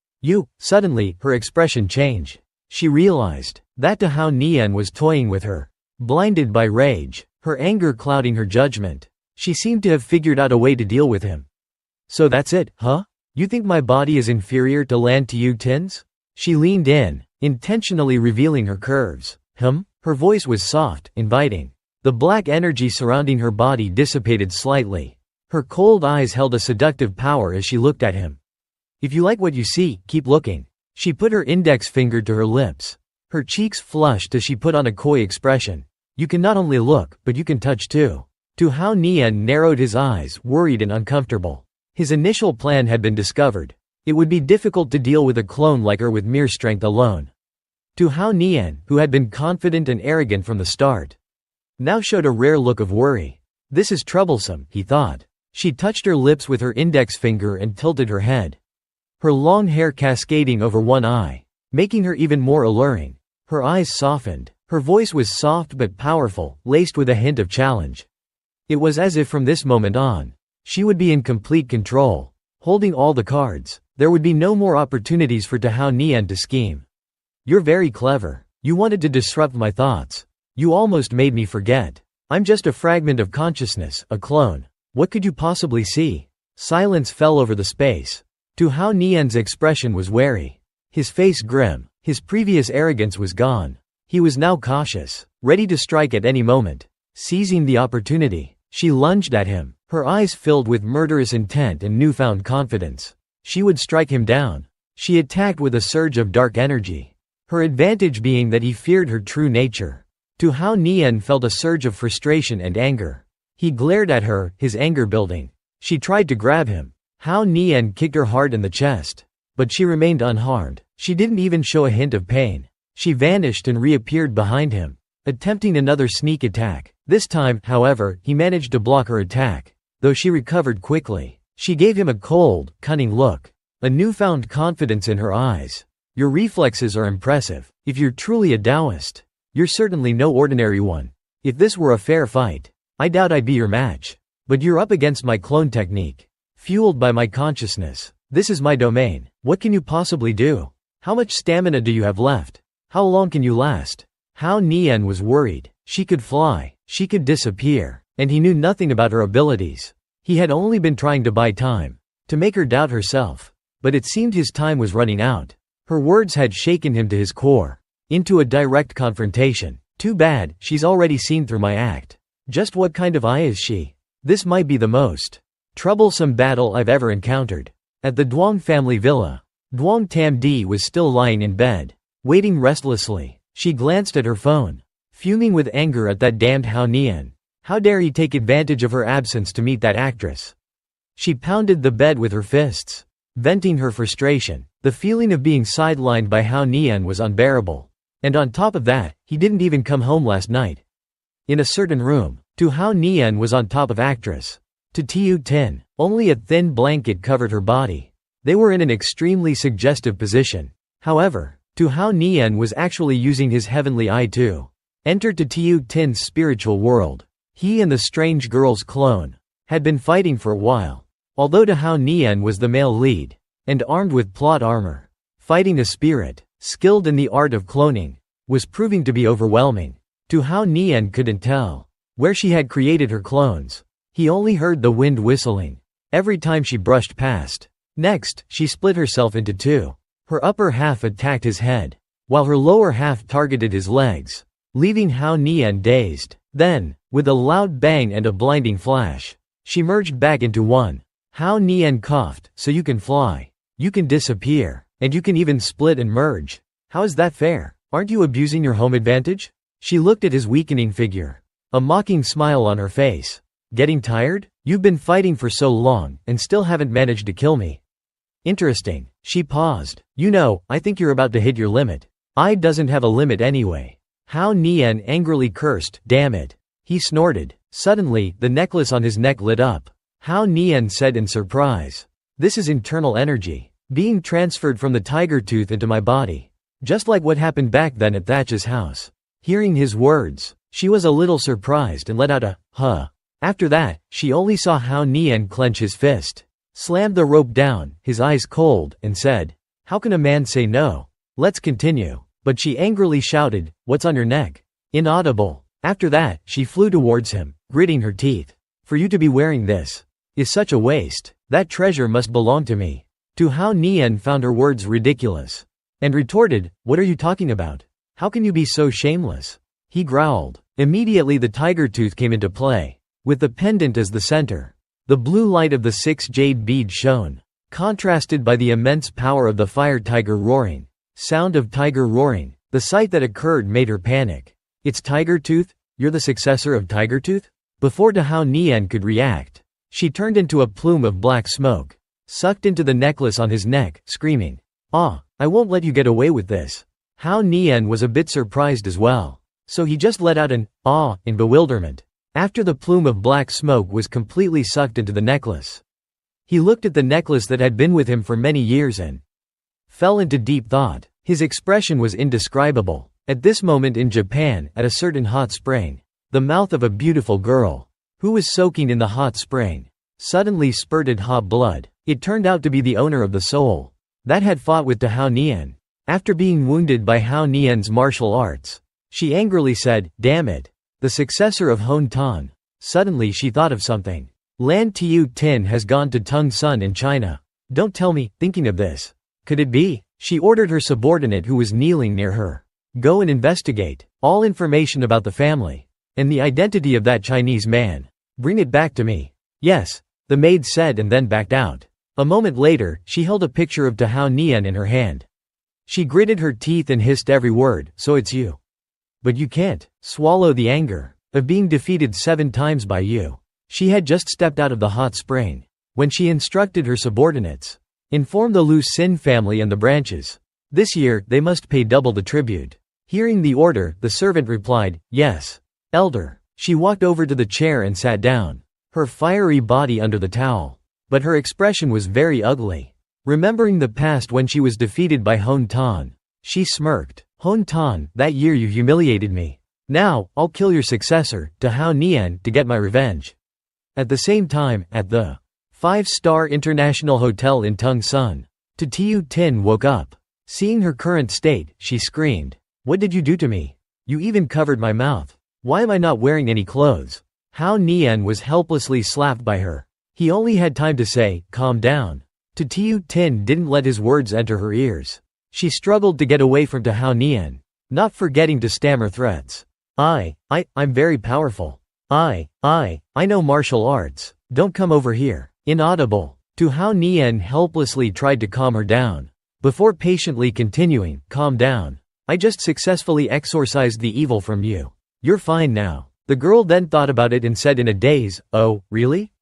S1: Suddenly, her expression changed. She realized that Tao Nian was toying with her. Blinded by rage, her anger clouding her judgment, she seemed to have figured out a way to deal with him. So that's it, huh? You think my body is inferior to Lan Tin's? She leaned in, intentionally revealing her curves. Her voice was soft, inviting. The black energy surrounding her body dissipated slightly. Her cold eyes held a seductive power as she looked at him. If you like what you see, keep looking. She put her index finger to her lips. Her cheeks flushed as she put on a coy expression. You can not only look, but you can touch too. Tao Nian narrowed his eyes, worried and uncomfortable. His initial plan had been discovered. It would be difficult to deal with a clone like her with mere strength alone. Tao Nian, who had been confident and arrogant from the start, now showed a rare look of worry. This is troublesome, he thought. She touched her lips with her index finger and tilted her head. Her long hair cascading over one eye, making her even more alluring. Her eyes softened. Her voice was soft but powerful, laced with a hint of challenge. It was as if from this moment on, she would be in complete control, holding all the cards. There would be no more opportunities for Tao Nian to scheme. You're very clever. You wanted to disrupt my thoughts. You almost made me forget. I'm just a fragment of consciousness, a clone. What could you possibly see? Silence fell over the space. Tao Nian's expression was wary. His face grim. His previous arrogance was gone. He was now cautious, ready to strike at any moment. Seizing the opportunity, she lunged at him, her eyes filled with murderous intent and newfound confidence. She would strike him down. She attacked with a surge of dark energy. Her advantage being that he feared her true nature. Tao Nian felt a surge of frustration and anger. He glared at her, his anger building. She tried to grab him. Tao Nian kicked her hard in the chest. But she remained unharmed. She didn't even show a hint of pain. She vanished and reappeared behind him, attempting another sneak attack. This time, however, he managed to block her attack. Though she recovered quickly, she gave him a cold, cunning look. A newfound confidence in her eyes. Your reflexes are impressive. If you're truly a Taoist, you're certainly no ordinary one. If this were a fair fight, I doubt I'd be your match. But you're up against my clone technique. Fueled by my consciousness. This is my domain. What can you possibly do? How much stamina do you have left? How long can you last? Tao Nian was worried. She could fly. She could disappear. And he knew nothing about her abilities. He had only been trying to buy time. To make her doubt herself. But it seemed his time was running out. Her words had shaken him to his core. Into a direct confrontation. Too bad, she's already seen through my act. Just what kind of eye is she? This might be the most troublesome battle I've ever encountered. At the Duong family villa, Duong Tam Di was still lying in bed, waiting restlessly. She glanced at her phone, fuming with anger at that damned Tao Nian. How dare he take advantage of her absence to meet that actress? She pounded the bed with her fists, venting her frustration. The feeling of being sidelined by Tao Nian was unbearable. And on top of that, he didn't even come home last night. In a certain room, Tao Nian was on top of actress Tao Tin. Only a thin blanket covered her body. They were in an extremely suggestive position. However, Tao Nian was actually using his heavenly eye to enter Tao Tin's spiritual world. He and the strange girl's clone had been fighting for a while. Although Tao Nian was the male lead, and armed with plot armor, fighting a spirit, skilled in the art of cloning, was proving to be overwhelming. Tao Nian couldn't tell where she had created her clones. He only heard the wind whistling every time she brushed past. Next, she split herself into two. Her upper half attacked his head, while her lower half targeted his legs, leaving Tao Nian dazed. Then, with a loud bang and a blinding flash, she merged back into one. Tao Nian coughed, "So you can fly, you can disappear, and you can even split and merge. How is that fair? Aren't you abusing your home advantage?" She looked at his weakening figure, a mocking smile on her face. "Getting tired? You've been fighting for so long, and still haven't managed to kill me. Interesting." She paused. "You know, I think you're about to hit your limit." "I doesn't have a limit anyway." Tao Nian angrily cursed, "Damn it." He snorted. Suddenly, the necklace on his neck lit up. Tao Nian said in surprise, "This is internal energy, being transferred from the tiger tooth into my body. Just like what happened back then at Thatch's house." Hearing his words, she was a little surprised and let out a, huh. After that, she only saw Tao Nian clench his fist, slammed the rope down, his eyes cold, and said, "How can a man say no? Let's continue." But she angrily shouted, "What's on your neck?" Inaudible. After that, she flew towards him, gritting her teeth. "For you to be wearing this is such a waste. That treasure must belong to me." Tao Nian found her words ridiculous, and retorted, "What are you talking about? How can you be so shameless?" He growled. Immediately the tiger tooth came into play, with the pendant as the center. The blue light of the 6 jade beads shone, contrasted by the immense power of the fire tiger roaring. Sound of tiger roaring. The sight that occurred made her panic. "It's Tiger Tooth? You're the successor of Tiger Tooth?" Before Tao Nian could react, she turned into a plume of black smoke, sucked into the necklace on his neck, screaming, "Ah, I won't let you get away with this." Tao Nian was a bit surprised as well, so he just let out an "ah" in bewilderment. After the plume of black smoke was completely sucked into the necklace, he looked at the necklace that had been with him for many years and fell into deep thought. His expression was indescribable. At this moment in Japan, at a certain hot spring, the mouth of a beautiful girl, who was soaking in the hot spring, suddenly spurted hot blood. It turned out to be the owner of the soul that had fought with Tao Nian. After being wounded by Tao Nian's martial arts, she angrily said, "Damn it. The successor of Hon Tan." Suddenly she thought of something. Lan Tiu Tin has gone to Tung Sun in China. Don't tell me, thinking of this. Could it be? She ordered her subordinate who was kneeling near her, "Go and investigate all information about the family, and the identity of that Chinese man. Bring it back to me." "Yes," the maid said and then backed out. A moment later, she held a picture of Tao Nian in her hand. She gritted her teeth and hissed every word, "So it's you. But you can't swallow the anger of being defeated 7 times by you." She had just stepped out of the hot spring when she instructed her subordinates, "Inform the Lu Xin family and the branches. This year, they must pay double the tribute." Hearing the order, the servant replied, "Yes, elder." She walked over to the chair and sat down, her fiery body under the towel. But her expression was very ugly. Remembering the past when she was defeated by Hon Tan, she smirked. "Hon Tan, that year you humiliated me. Now, I'll kill your successor, Tao Nian, to get my revenge." At the same time, at the 5-star International Hotel in Tung Sun, Tiu Tin woke up. Seeing her current state, she screamed, "What did you do to me? You even covered my mouth. Why am I not wearing any clothes?" Tao Nian was helplessly slapped by her. He only had time to say, "Calm down." Tiu Tin didn't let his words enter her ears. She struggled to get away from Tao Nian, not forgetting to stammer threats. I'm very powerful. I know martial arts. Don't come over here." Inaudible. Tao Nian helplessly tried to calm her down, before patiently continuing, "Calm down. I just successfully exorcised the evil from you. You're fine now." The girl then thought about it and said in a daze, "Oh, really?"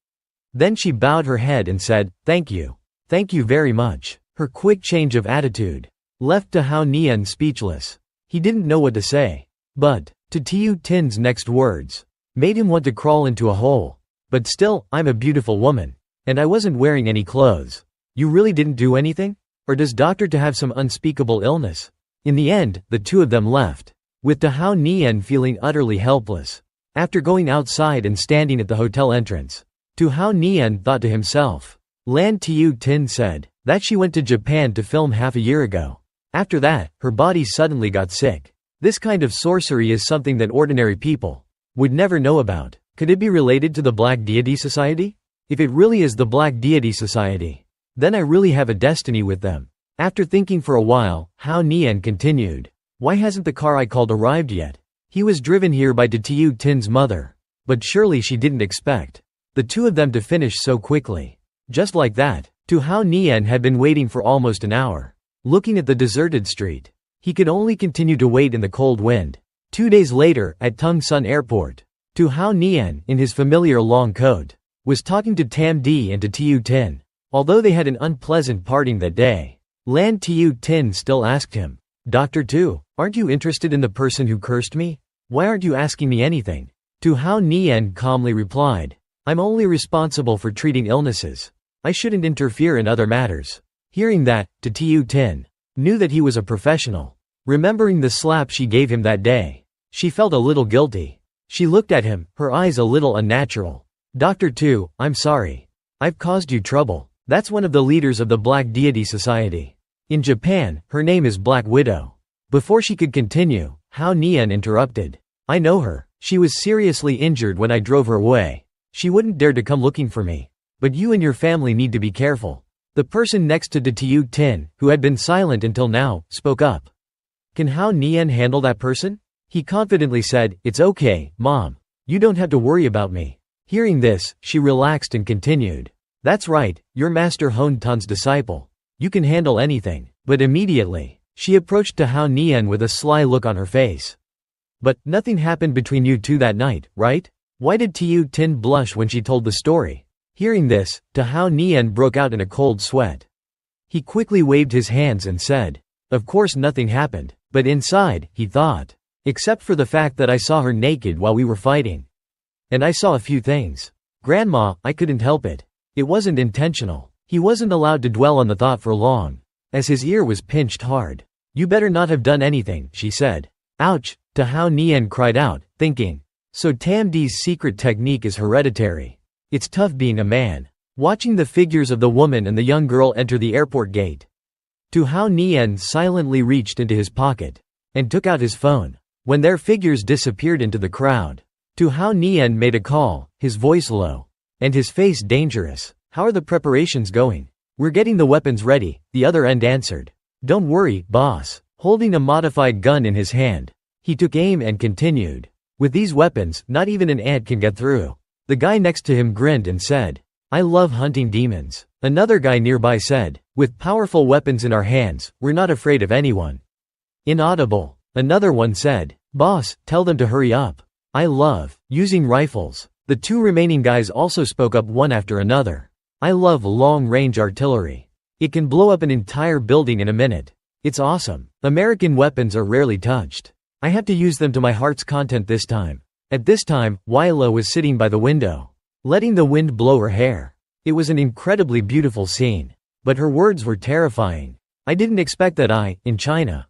S1: Then she bowed her head and said, "Thank you. Thank you very much." Her quick change of attitude left Tao Nian speechless. He didn't know what to say. But Tiu Tin's next words made him want to crawl into a hole. "But still, I'm a beautiful woman. And I wasn't wearing any clothes. You really didn't do anything? Or does Dr. To have some unspeakable illness?" In the end, the two of them left, with Tao Nian feeling utterly helpless. After going outside and standing at the hotel entrance, Tao Nian thought to himself, Lan Tiu-tin said that she went to Japan to film half a year ago. After that, her body suddenly got sick. This kind of sorcery is something that ordinary people would never know about. Could it be related to the Black Deity Society? If it really is the Black Deity Society, then I really have a destiny with them. After thinking for a while, Hao Nian continued. Why hasn't the car I called arrived yet? He was driven here by Tiu-tin's mother. But surely she didn't expect the two of them to finish so quickly. Just like that, Hao Nian had been waiting for almost an hour. Looking at the deserted street, he could only continue to wait in the cold wind. 2 days later, at Tungsun Airport, Hao Nian, in his familiar long coat, was talking to Tam Di and to Tiu-tin. Although they had an unpleasant parting that day, Lan Tiu-tin still asked him, Dr. Tu, aren't you interested in the person who cursed me? Why aren't you asking me anything? Hao Nian calmly replied, I'm only responsible for treating illnesses. I shouldn't interfere in other matters. Hearing that, Tiu-tin knew that he was a professional. Remembering the slap she gave him that day, she felt a little guilty. She looked at him, her eyes a little unnatural. Dr. Tu, I'm sorry. I've caused you trouble. That's one of the leaders of the Black Deity Society. In Japan, her name is Black Widow. Before she could continue, Hao Nian interrupted. I know her. She was seriously injured when I drove her away. She wouldn't dare to come looking for me. But you and your family need to be careful. The person next to Tiu-tin, who had been silent until now, spoke up. Can Hao Nian handle that person? He confidently said, It's okay, Mom. You don't have to worry about me. Hearing this, she relaxed and continued. That's right, you're Master Hon Tun's disciple. You can handle anything. But immediately, she approached Hao Nian with a sly look on her face. But, nothing happened between you two that night, right? Why did Tiu-tin blush when she told the story? Hearing this, Hao Nian broke out in a cold sweat. He quickly waved his hands and said, Of course nothing happened, but inside, he thought. Except for the fact that I saw her naked while we were fighting. And I saw a few things. Grandma, I couldn't help it. It wasn't intentional. He wasn't allowed to dwell on the thought for long, as his ear was pinched hard. You better not have done anything, she said. Ouch, Hao Nian cried out, thinking. So Tam Di's secret technique is hereditary. It's tough being a man. Watching the figures of the woman and the young girl enter the airport gate, Hao Nian silently reached into his pocket and took out his phone. When their figures disappeared into the crowd, Hao Nian made a call, his voice low, and his face dangerous. How are the preparations going? We're getting the weapons ready, the other end answered. Don't worry, boss. Holding a modified gun in his hand, he took aim and continued. With these weapons, not even an ant can get through. The guy next to him grinned and said, I love hunting demons. Another guy nearby said, with powerful weapons in our hands, we're not afraid of anyone. Inaudible. Another one said, Boss, tell them to hurry up. I love using rifles. The two remaining guys also spoke up one after another. I love long-range artillery. It can blow up an entire building in a minute. It's awesome. American weapons are rarely touched. I have to use them to my heart's content this time. At this time, Wyla was sitting by the window, letting the wind blow her hair. It was an incredibly beautiful scene. But her words were terrifying. I didn't expect that in China.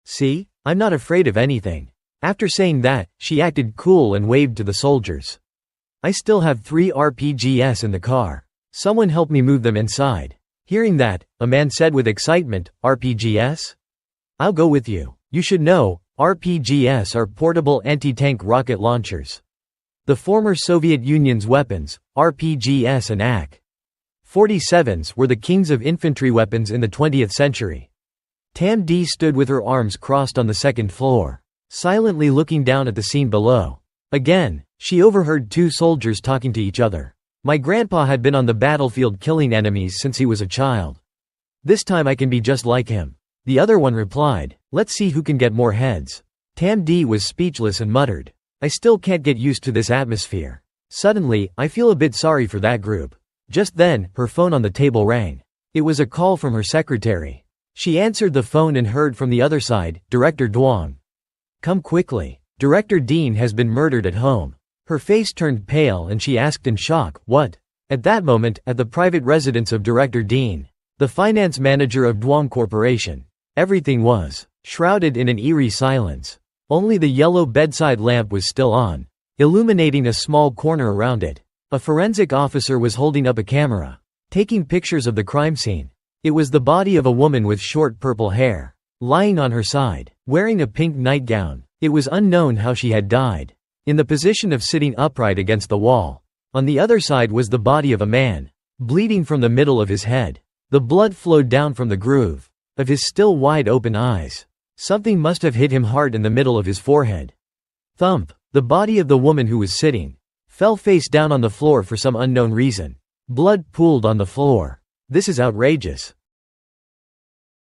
S1: See? I'm not afraid of anything. After saying that, she acted cool and waved to the soldiers. I still have 3 RPGs in the car. Someone help me move them inside. Hearing that, a man said with excitement, RPGs? I'll go with you. You should know, RPGs are portable anti-tank rocket launchers. The former Soviet Union's weapons, RPGs and AK-47s, were the kings of infantry weapons in the 20th century. Tam Di stood with her arms crossed on the second floor, silently looking down at the scene below. Again, she overheard 2 soldiers talking to each other. My grandpa had been on the battlefield killing enemies since he was a child. This time I can be just like him. The other one replied, let's see who can get more heads. Tam Di was speechless and muttered, I still can't get used to this atmosphere. Suddenly, I feel a bit sorry for that group. Just then, her phone on the table rang. It was a call from her secretary. She answered the phone and heard from the other side, Director Duong. Come quickly. Director Dean has been murdered at home. Her face turned pale and she asked in shock, what? At that moment, at the private residence of Director Dean, the finance manager of Duong Corporation, everything was shrouded in an eerie silence. Only the yellow bedside lamp was still on, illuminating a small corner around it. A forensic officer was holding up a camera, taking pictures of the crime scene. It was the body of a woman with short purple hair, lying on her side, wearing a pink nightgown. It was unknown how she had died. In the position of sitting upright against the wall. On the other side was the body of a man, bleeding from the middle of his head. The blood flowed down from the groove of his still wide-open eyes. Something must have hit him hard in the middle of his forehead. Thump! The body of the woman who was sitting fell face down on the floor for some unknown reason. Blood pooled on the floor. This is outrageous.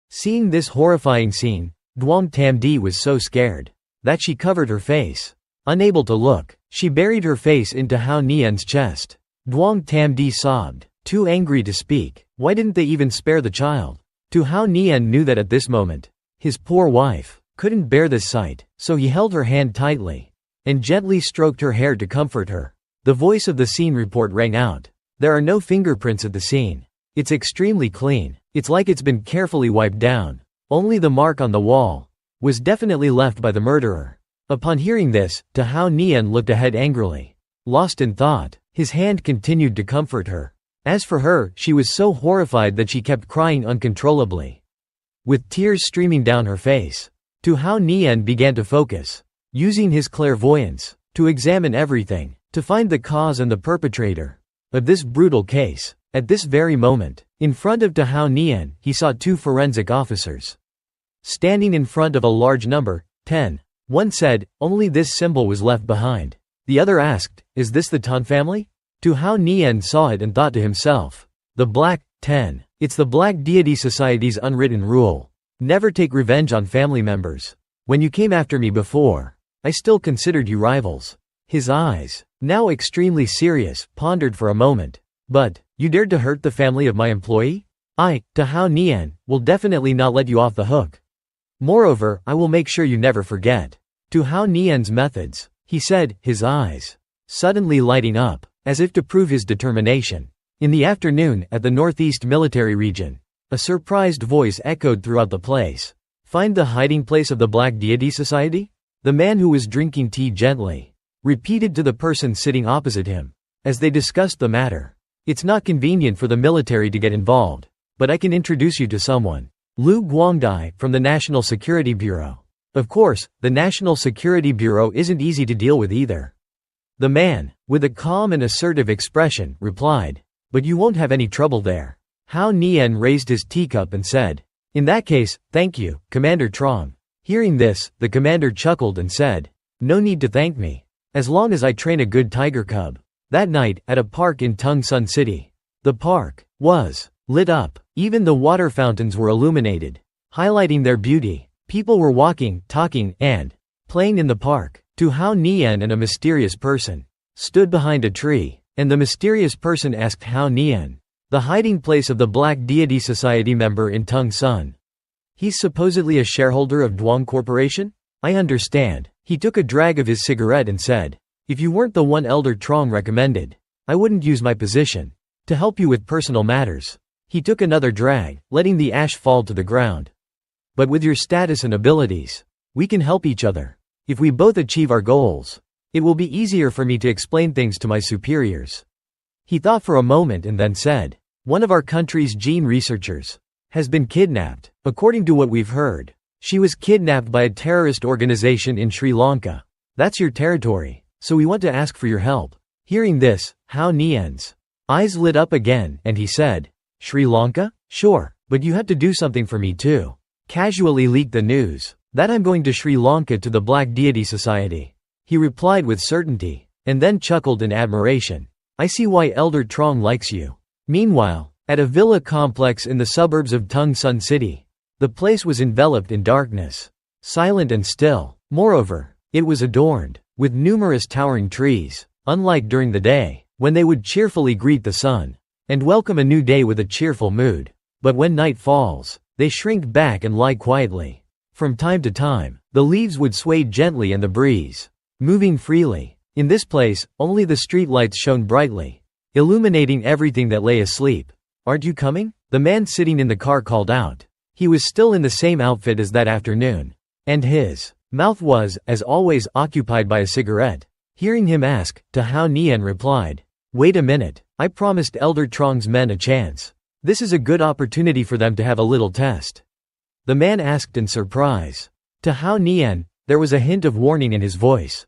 S1: Seeing this horrifying scene, Duong Tam Di was so scared that she covered her face. Unable to look, she buried her face into Hao Nian's chest. Duong Tam Di sobbed, too angry to speak. Why didn't they even spare the child? Hao Nian knew that at this moment, his poor wife couldn't bear this sight, so he held her hand tightly and gently stroked her hair to comfort her. The voice of the scene report rang out. There are no fingerprints at the scene. It's extremely clean. It's like it's been carefully wiped down. Only the mark on the wall was definitely left by the murderer. Upon hearing this, Hao Nian looked ahead angrily. Lost in thought, his hand continued to comfort her. As for her, she was so horrified that she kept crying uncontrollably, with tears streaming down her face. Hao Nian began to focus, using his clairvoyance to examine everything, to find the cause and the perpetrator of this brutal case. At this very moment, in front of Hao Nian, he saw two forensic officers standing in front of a large number, 10. One said, only this symbol was left behind. The other asked, is this the Tan family? Hao Nian saw it and thought to himself, the Black 10. It's the Black Deity Society's unwritten rule. Never take revenge on family members. When you came after me before, I still considered you rivals. His eyes, now extremely serious, pondered for a moment. But, you dared to hurt the family of my employee? I, Hao Nian, will definitely not let you off the hook. Moreover, I will make sure you never forget Hao Nian's methods, he said, his eyes suddenly lighting up, as if to prove his determination. In the afternoon, at the Northeast Military Region, a surprised voice echoed throughout the place. Find the hiding place of the Black Deity Society? The man who was drinking tea gently repeated to the person sitting opposite him, as they discussed the matter. It's not convenient for the military to get involved, but I can introduce you to someone. Lu Guangdai, from the National Security Bureau. Of course, the National Security Bureau isn't easy to deal with either. The man, with a calm and assertive expression, replied, but you won't have any trouble there. Hao Nian raised his teacup and said, in that case, thank you, Commander Trong. Hearing this, the commander chuckled and said, no need to thank me. As long as I train a good tiger cub. That night, at a park in Tung Sun City. The park was lit up. Even the water fountains were illuminated, highlighting their beauty. People were walking, talking, and playing in the park. Hao Nian and a mysterious person stood behind a tree, and the mysterious person asked Hao Nian the hiding place of the Black Deity Society member in Tung Sun. He's supposedly a shareholder of Duong Corporation? I understand. He took a drag of his cigarette and said, if you weren't the one Elder Trong recommended, I wouldn't use my position to help you with personal matters. He took another drag, letting the ash fall to the ground. But with your status and abilities, we can help each other. If we both achieve our goals, it will be easier for me to explain things to my superiors. He thought for a moment and then said, one of our country's gene researchers has been kidnapped. According to what we've heard, she was kidnapped by a terrorist organization in Sri Lanka. That's your territory, so we want to ask for your help. Hearing this, Hao Nian's eyes lit up again, and he said, Sri Lanka? Sure, but you have to do something for me too. Casually leak the news that I'm going to Sri Lanka to the Black Deity Society. He replied with certainty, and then chuckled in admiration. I see why Elder Trong likes you. Meanwhile, at a villa complex in the suburbs of Tung Sun City, the place was enveloped in darkness, silent and still. Moreover, it was adorned with numerous towering trees, unlike during the day, when they would cheerfully greet the sun and welcome a new day with a cheerful mood. But when night falls, they shrink back and lie quietly. From time to time, the leaves would sway gently in the breeze, moving freely. In this place, only the street lights shone brightly, illuminating everything that lay asleep. Aren't you coming? The man sitting in the car called out. He was still in the same outfit as that afternoon, and his mouth was, as always, occupied by a cigarette. Hearing him ask, Hao Nian replied, Wait a minute, I promised Elder Trong's men a chance. This is a good opportunity for them to have a little test. The man asked in surprise. To Hao Nian, there was a hint of warning in his voice.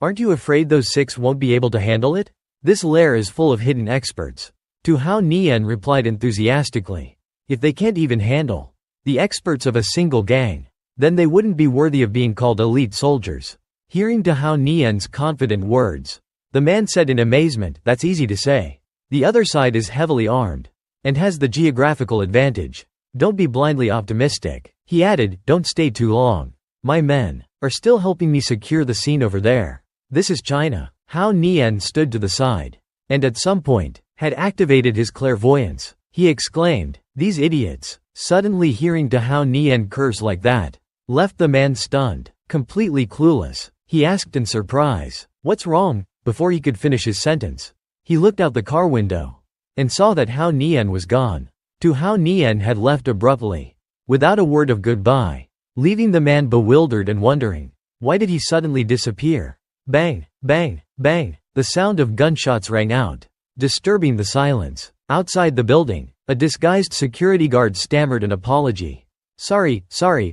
S1: Aren't you afraid those 6 won't be able to handle it? This lair is full of hidden experts. Tu Hao Nian replied enthusiastically. If they can't even handle the experts of a single gang, then they wouldn't be worthy of being called elite soldiers. Hearing Tu Hao Nian's confident words, the man said in amazement, that's easy to say. The other side is heavily armed and has the geographical advantage. Don't be blindly optimistic. He added, don't stay too long. My men are still helping me secure the scene over there. This is China. Hao Nian stood to the side, and at some point, had activated his clairvoyance. He exclaimed, these idiots. Suddenly hearing Tu Hao Nian curse like that, left the man stunned, completely clueless. He asked in surprise, what's wrong? Before he could finish his sentence, he looked out the car window, and saw that Hao Nian was gone. Tu Hao Nian had left abruptly, without a word of goodbye, leaving the man bewildered and wondering, why did he suddenly disappear? Bang, bang, bang, the sound of gunshots rang out, disturbing the silence. Outside the building, a disguised security guard stammered an apology. Sorry,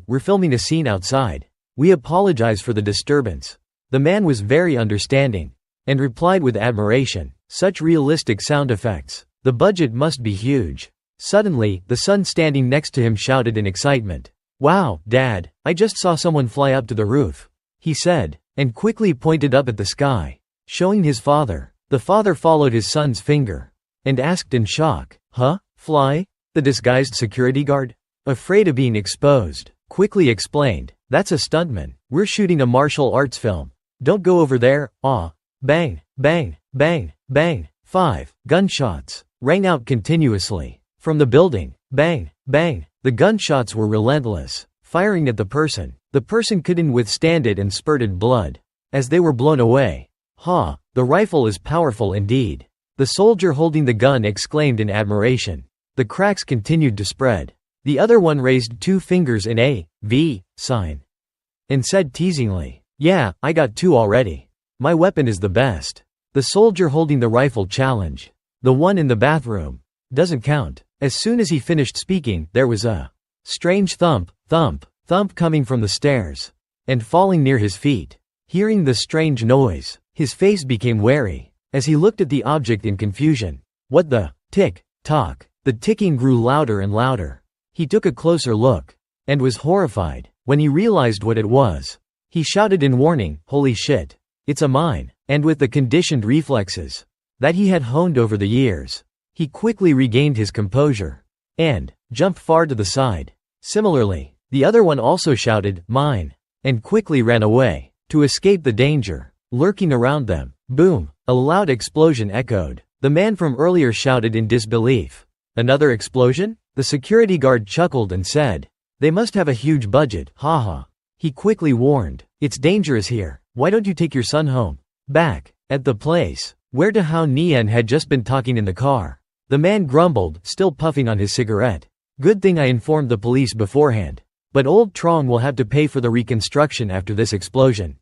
S1: we're filming a scene outside. We apologize for the disturbance. The man was very understanding, and replied with admiration, such realistic sound effects. The budget must be huge. Suddenly, the son standing next to him shouted in excitement. Wow, Dad, I just saw someone fly up to the roof, he said, and quickly pointed up at the sky, showing his father. The father followed his son's finger, and asked in shock, huh? Fly? The disguised security guard, afraid of being exposed, quickly explained, that's a stuntman. We're shooting a martial arts film. Don't go over there. Bang, bang, bang, bang. 5 gunshots rang out continuously from the building. Bang, bang. The gunshots were relentless, firing at the person. The person couldn't withstand it and spurted blood as they were blown away. The rifle is powerful indeed. The soldier holding the gun exclaimed in admiration. The cracks continued to spread. The other one raised 2 fingers in a V sign and said teasingly, yeah, I got 2 already. My weapon is the best. The soldier holding the rifle challenged. The one in the bathroom doesn't count. As soon as he finished speaking, there was a strange thump, thump, thump coming from the stairs and falling near his feet. Hearing the strange noise, his face became wary as he looked at the object in confusion. What the? Tick, tock. The ticking grew louder and louder. He took a closer look and was horrified. When he realized what it was, he shouted in warning, holy shit, it's a mine. And with the conditioned reflexes that he had honed over the years, he quickly regained his composure and jumped far to the side. Similarly, the other one also shouted, mine, and quickly ran away to escape the danger lurking around them. Boom! A loud explosion echoed. The man from earlier shouted in disbelief. Another explosion? The security guard chuckled and said, they must have a huge budget, haha. He quickly warned, it's dangerous here. Why don't you take your son home? Back at the place where Tu Hao Nian had just been talking in the car, the man grumbled, still puffing on his cigarette. Good thing I informed the police beforehand. But old Trong will have to pay for the reconstruction after this explosion.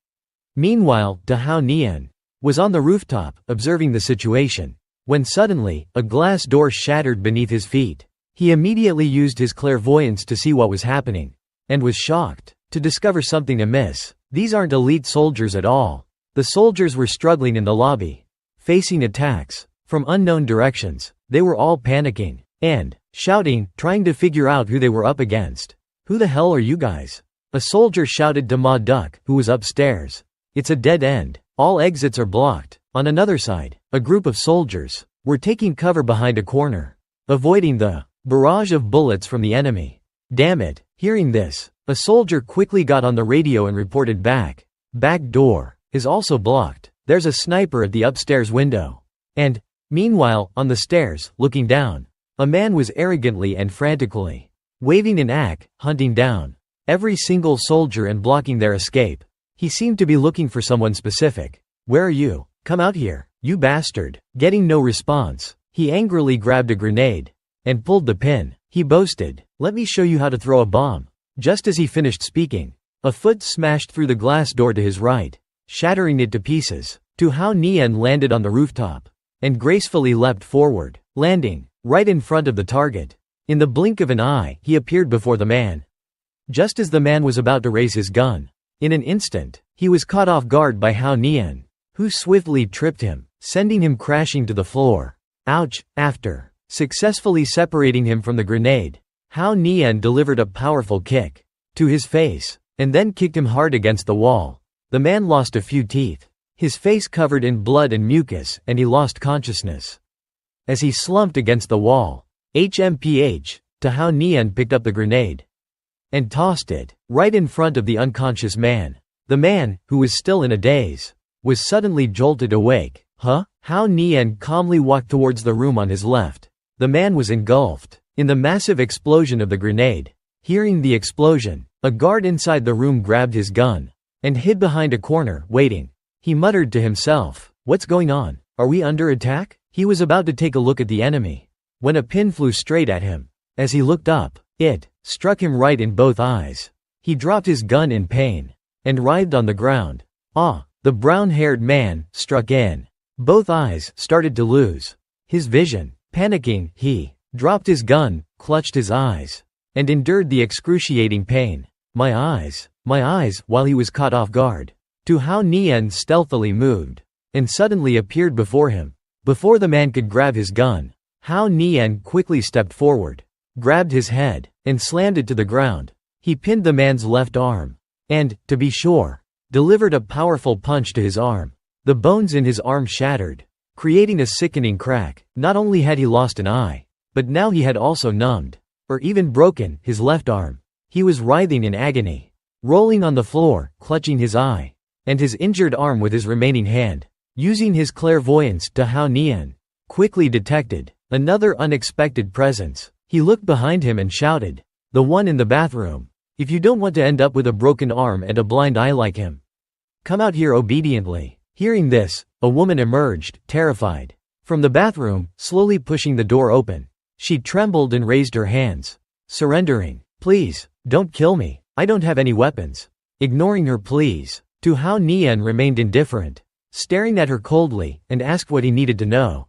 S1: Meanwhile, Tu Hao Nian was on the rooftop, observing the situation, when suddenly, a glass door shattered beneath his feet. He immediately used his clairvoyance to see what was happening, and was shocked to discover something amiss. These aren't elite soldiers at all. The soldiers were struggling in the lobby, facing attacks from unknown directions. They were all panicking and shouting, trying to figure out who they were up against. Who the hell are you guys? A soldier shouted to Ma Duck, who was upstairs. It's a dead end. All exits are blocked. On another side, a group of soldiers were taking cover behind a corner, avoiding the barrage of bullets from the enemy. Damn it. Hearing this, a soldier quickly got on the radio and reported back. Back door is also blocked. There's a sniper at the upstairs window. And, meanwhile, on the stairs, looking down, a man was arrogantly and frantically waving an axe, hunting down every single soldier and blocking their escape. He seemed to be looking for someone specific. Where are you? Come out here, you bastard. Getting no response, he angrily grabbed a grenade and pulled the pin. He boasted, let me show you how to throw a bomb. Just as he finished speaking, a foot smashed through the glass door to his right, shattering it to pieces. Tu Hao Nian landed on the rooftop, and gracefully leapt forward, landing right in front of the target. In the blink of an eye, he appeared before the man. Just as the man was about to raise his gun, in an instant, he was caught off guard by Hao Nian, who swiftly tripped him, sending him crashing to the floor. Ouch! After successfully separating him from the grenade, Hao Nian delivered a powerful kick to his face, and then kicked him hard against the wall. The man lost a few teeth, his face covered in blood and mucus, and he lost consciousness. As he slumped against the wall, HMPH, Hao Nian picked up the grenade and tossed it right in front of the unconscious man. The man, who was still in a daze, was suddenly jolted awake. Hao Nian calmly walked towards the room on his left. The man was engulfed in the massive explosion of the grenade. Hearing the explosion, a guard inside the room grabbed his gun and hid behind a corner, waiting. He muttered to himself, "What's going on? Are we under attack?" He was about to take a look at the enemy when a pin flew straight at him. As he looked up, it struck him right in both eyes. He dropped his gun in pain and writhed on the ground. The brown-haired man struck in. Both eyes started to lose his vision. Panicking, he dropped his gun, clutched his eyes, and endured the excruciating pain. My eyes, while he was caught off guard. Hao Nian stealthily moved and suddenly appeared before him. Before the man could grab his gun, Hao Nian quickly stepped forward, grabbed his head, and slammed it to the ground. He pinned the man's left arm and, to be sure, delivered a powerful punch to his arm. The bones in his arm shattered, creating a sickening crack. Not only had he lost an eye, but now he had also numbed, or even broken, his left arm. He was writhing in agony, rolling on the floor, clutching his eye and his injured arm with his remaining hand. Using his clairvoyance, Hao Nian quickly detected another unexpected presence. He looked behind him and shouted, "The one in the bathroom. If you don't want to end up with a broken arm and a blind eye like him, come out here obediently." Hearing this, a woman emerged, terrified, from the bathroom, slowly pushing the door open. She trembled and raised her hands, surrendering. "Please, don't kill me. I don't have any weapons." Ignoring her pleas, Hao Nian remained indifferent, staring at her coldly, and asked what he needed to know.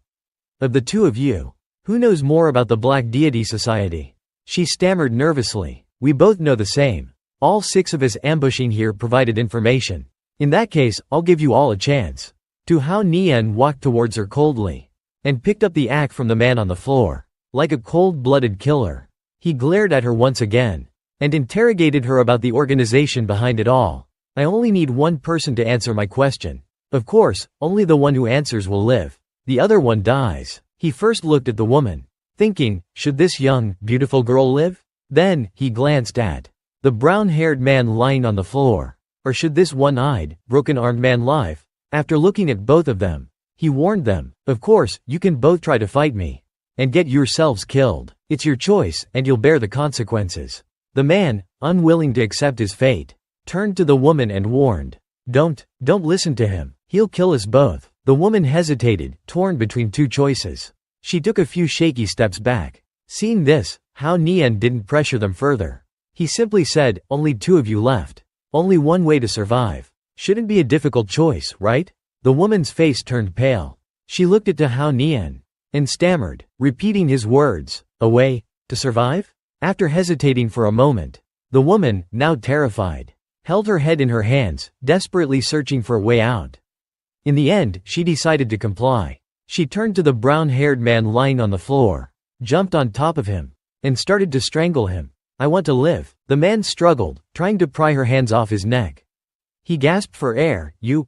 S1: "Of the two of you, who knows more about the Black Deity Society?" She stammered nervously. "We both know the same. All 6 of us ambushing here provided information. In that case, I'll give you all a chance." Hao Nian walked towards her coldly and picked up the axe from the man on the floor. Like a cold-blooded killer, he glared at her once again and interrogated her about the organization behind it all. "I only need one person to answer my question. Of course, only the one who answers will live. The other one dies." He first looked at the woman, thinking, should this young, beautiful girl live? Then, he glanced at the brown-haired man lying on the floor. Or should this one-eyed, broken-armed man live? After looking at both of them, he warned them, "Of course, you can both try to fight me and get yourselves killed. It's your choice, and you'll bear the consequences." The man, unwilling to accept his fate, turned to the woman and warned, Don't listen to him. He'll kill us both." The woman hesitated, torn between 2 choices. She took a few shaky steps back. Seeing this, Hao Nian didn't pressure them further. He simply said, "Only 2 of you left. Only one way to survive. Shouldn't be a difficult choice, right?" The woman's face turned pale. She looked at Hao Nian and stammered, repeating his words, "A way to survive?" After hesitating for a moment, the woman, now terrified, held her head in her hands, desperately searching for a way out. In the end, she decided to comply. She turned to the brown-haired man lying on the floor, jumped on top of him, and started to strangle him. "I want to live." The man struggled, trying to pry her hands off his neck. He gasped for air. You.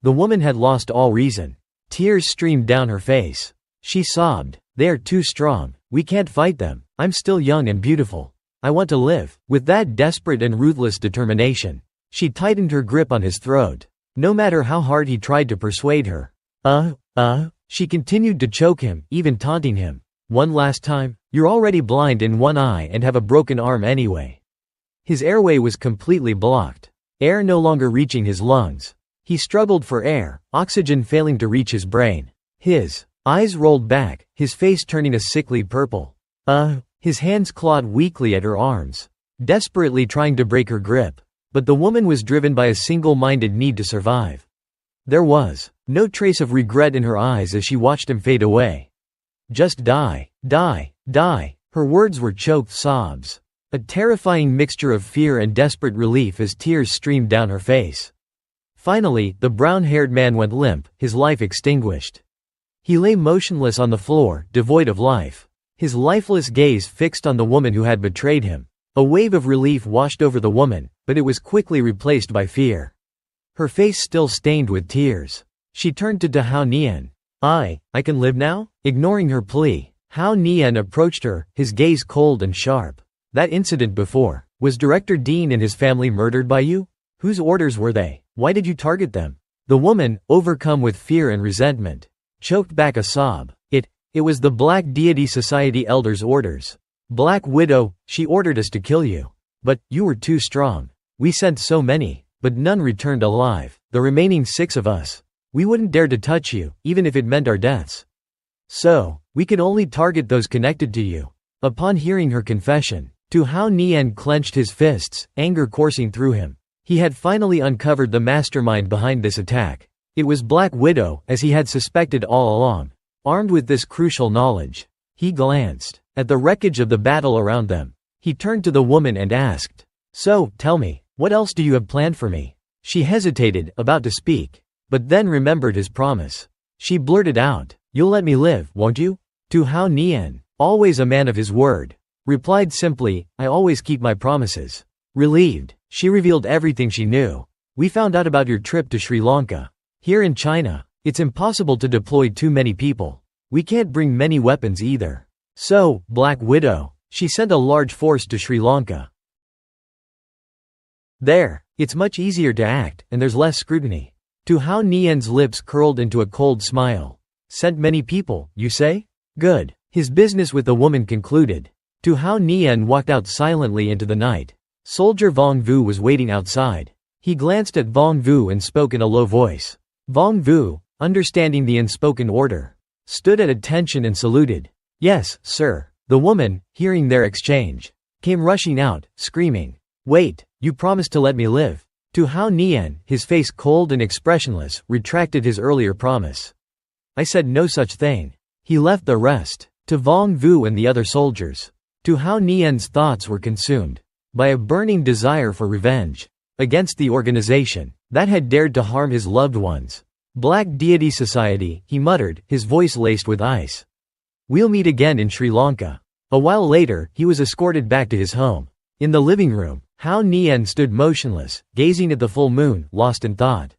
S1: The woman had lost all reason. Tears streamed down her face. She sobbed, "They are too strong. We can't fight them. I'm still young and beautiful. I want to live." With that desperate and ruthless determination, she tightened her grip on his throat. No matter how hard he tried to persuade her, she continued to choke him, even taunting him. "One last time? You're already blind in one eye and have a broken arm anyway." His airway was completely blocked, air no longer reaching his lungs. He struggled for air, oxygen failing to reach his brain. His eyes rolled back, his face turning a sickly purple. His hands clawed weakly at her arms, desperately trying to break her grip. But the woman was driven by a single-minded need to survive. There was no trace of regret in her eyes as she watched him fade away. Just die, die, die. Her words were choked sobs. A terrifying mixture of fear and desperate relief as tears streamed down her face. Finally, the brown-haired man went limp, his life extinguished. He lay motionless on the floor, devoid of life. His lifeless gaze fixed on the woman who had betrayed him. A wave of relief washed over the woman, but it was quickly replaced by fear. Her face still stained with tears. She turned to Hao Nian. I can live now?" Ignoring her plea, Hao Nian approached her, his gaze cold and sharp. "That incident before, was Director Dean and his family murdered by you? Whose orders were they? Why did you target them?" The woman, overcome with fear and resentment, choked back a sob. It was the Black Deity Society Elder's orders. "Black Widow, she ordered us to kill you. But, you were too strong. We sent so many, but none returned alive. The remaining 6 of us. We wouldn't dare to touch you, even if it meant our deaths. So, we could only target those connected to you." Upon hearing her confession, Hao Nian clenched his fists, anger coursing through him. He had finally uncovered the mastermind behind this attack. It was Black Widow, as he had suspected all along. Armed with this crucial knowledge, he glanced at the wreckage of the battle around them. He turned to the woman and asked, "So, tell me, what else do you have planned for me?" She hesitated, about to speak, but then remembered his promise. She blurted out, "You'll let me live, won't you?" Hao Nian, always a man of his word, replied simply, "I always keep my promises." Relieved, she revealed everything she knew. "We found out about your trip to Sri Lanka. Here in China, it's impossible to deploy too many people. We can't bring many weapons either. So, Black Widow, she sent a large force to Sri Lanka. There, it's much easier to act, and there's less scrutiny." Hao Nian's lips curled into a cold smile. "Sent many people, you say? Good." His business with the woman concluded, Hao Nian walked out silently into the night. Soldier Vong Vu was waiting outside. He glanced at Vong Vu and spoke in a low voice. Vong Vu, understanding the unspoken order, stood at attention and saluted. "Yes, sir." The woman, hearing their exchange, came rushing out, screaming, "Wait, you promised to let me live." Hao Nian, his face cold and expressionless, retracted his earlier promise. "I said no such thing." He left the rest to Vong Vu and the other soldiers. Hao Nian's thoughts were consumed by a burning desire for revenge against the organization that had dared to harm his loved ones. "Black Deity Society," he muttered, his voice laced with ice. "We'll meet again in Sri Lanka." A while later, he was escorted back to his home. In the living room, Hao Nian stood motionless, gazing at the full moon, lost in thought.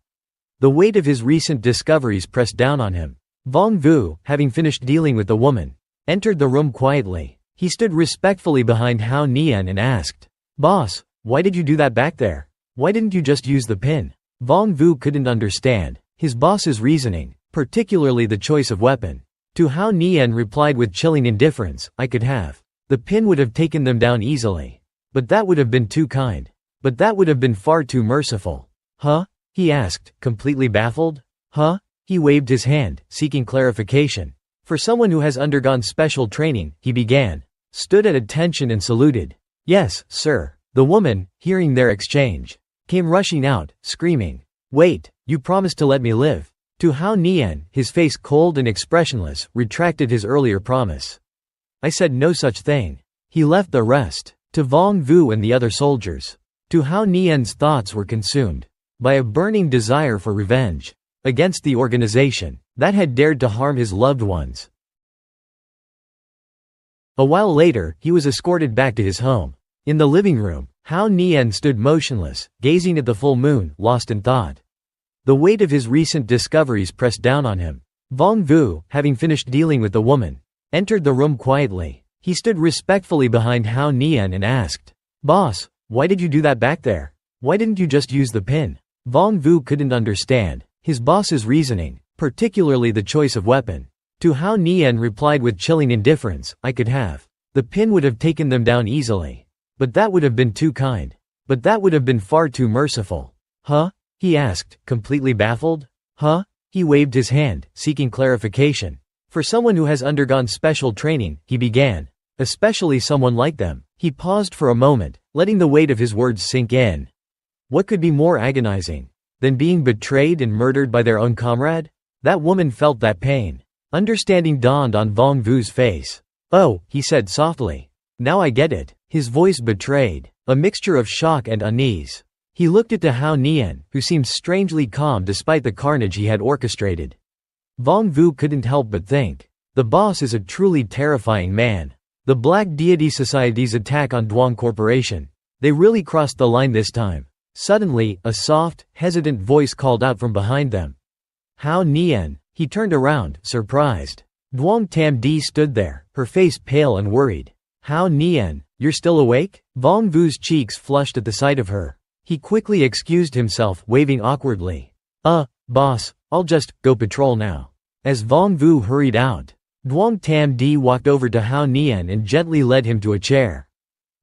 S1: The weight of his recent discoveries pressed down on him. Vong Vu, having finished dealing with the woman, entered the room quietly. He stood respectfully behind Hao Nian and asked, "Boss, why did you do that back there? Why didn't you just use the pin?" Vong Vu couldn't understand his boss's reasoning, particularly the choice of weapon. Hao Nian replied with chilling indifference, "I could have. The pin would have taken them down easily. But that would have been too kind. But that would have been far too merciful." "Huh?" he asked, completely baffled. "Huh?" He waved his hand, seeking clarification. "For someone who has undergone special training," he began, stood at attention and saluted. "Yes, sir." The woman, hearing their exchange, came rushing out, screaming, "Wait, you promised to let me live." Hao Nian, his face cold and expressionless, retracted his earlier promise. "I said no such thing." He left the rest to Vong Vu and the other soldiers. Hao Nian's thoughts were consumed by a burning desire for revenge against the organization that had dared to harm his loved ones. A while later, he was escorted back to his home. In the living room, Hao Nian stood motionless, gazing at the full moon, lost in thought. The weight of his recent discoveries pressed down on him. Vong Vu, having finished dealing with the woman, entered the room quietly. He stood respectfully behind Hao Nian and asked, "Boss, why did you do that back there? Why didn't you just use the pin?" Vong Vu couldn't understand his boss's reasoning, particularly the choice of weapon. Hao Nian replied with chilling indifference, "I could have. The pin would have taken them down easily. But that would have been too kind. But that would have been far too merciful." "Huh?" he asked, completely baffled. "Huh?" He waved his hand, seeking clarification. "For someone who has undergone special training," he began, "especially someone like them." He paused for a moment, letting the weight of his words sink in. What could be more agonizing Than being betrayed and murdered by their own comrade? That woman felt that pain. Understanding dawned on Vong Vu's face. "Oh," he said softly. "Now I get it." His voice betrayed a mixture of shock and unease. He looked at Hao Nian, who seemed strangely calm despite the carnage he had orchestrated. Vong Vu couldn't help but think, the boss is a truly terrifying man. The Black Deity Society's attack on Duong Corporation. They really crossed the line this time. Suddenly, a soft, hesitant voice called out from behind them. "Hao Nian." He turned around, surprised. Duong Tam Di stood there, her face pale and worried. "Hao Nian, you're still awake?" Vong Vu's cheeks flushed at the sight of her. He quickly excused himself, waving awkwardly. Boss, I'll just go patrol now." As Vong Vu hurried out, Duong Tam Di walked over to Hao Nian and gently led him to a chair.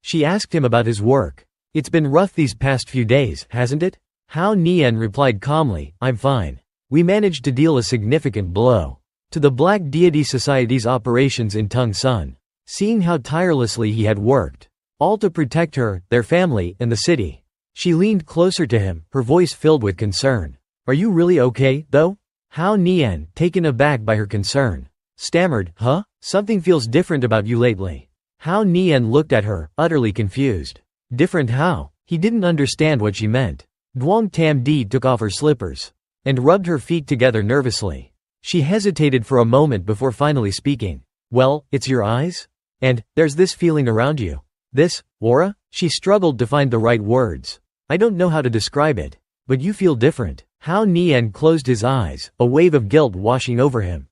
S1: She asked him about his work. "It's been rough these past few days, hasn't it?" Hao Nian replied calmly, "I'm fine. We managed to deal a significant blow to the Black Deity Society's operations in Tung Sun." Seeing how tirelessly he had worked, all to protect her, their family, and the city, she leaned closer to him, her voice filled with concern. "Are you really okay, though?" Hao Nian, taken aback by her concern, stammered, "Huh? Something feels different about you lately." Hao Nian looked at her, utterly confused. Different how? He didn't understand what she meant. Duong Tam Di took off her slippers and rubbed her feet together nervously. She hesitated for a moment before finally speaking. "Well, it's your eyes? And there's this feeling around you. This aura?" She struggled to find the right words. "I don't know how to describe it, but you feel different." Hao Nian closed his eyes, a wave of guilt washing over him.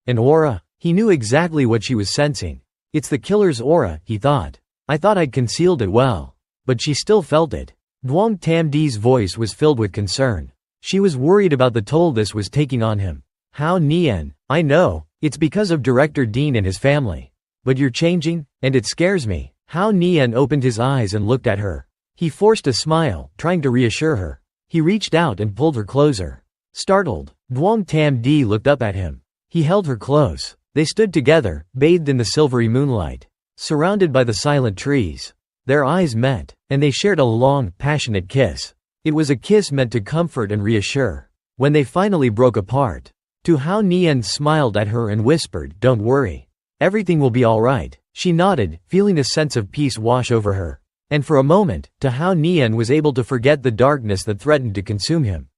S1: An aura. He knew exactly what she was sensing. It's the killer's aura, he thought. "I thought I'd concealed it well." But she still felt it. Duong Tam Di's voice was filled with concern. She was worried about the toll this was taking on him. "Hao Nian, I know, it's because of Director Dean and his family. But you're changing, and it scares me." Hao Nian opened his eyes and looked at her. He forced a smile, trying to reassure her. He reached out and pulled her closer. Startled, Duong Tam Di looked up at him. He held her close. They stood together, bathed in the silvery moonlight, surrounded by the silent trees. Their eyes met, and they shared a long, passionate kiss. It was a kiss meant to comfort and reassure. When they finally broke apart, Hao Nian smiled at her and whispered, "Don't worry. Everything will be all right." She nodded, feeling a sense of peace wash over her. And for a moment, Hao Nian was able to forget the darkness that threatened to consume him.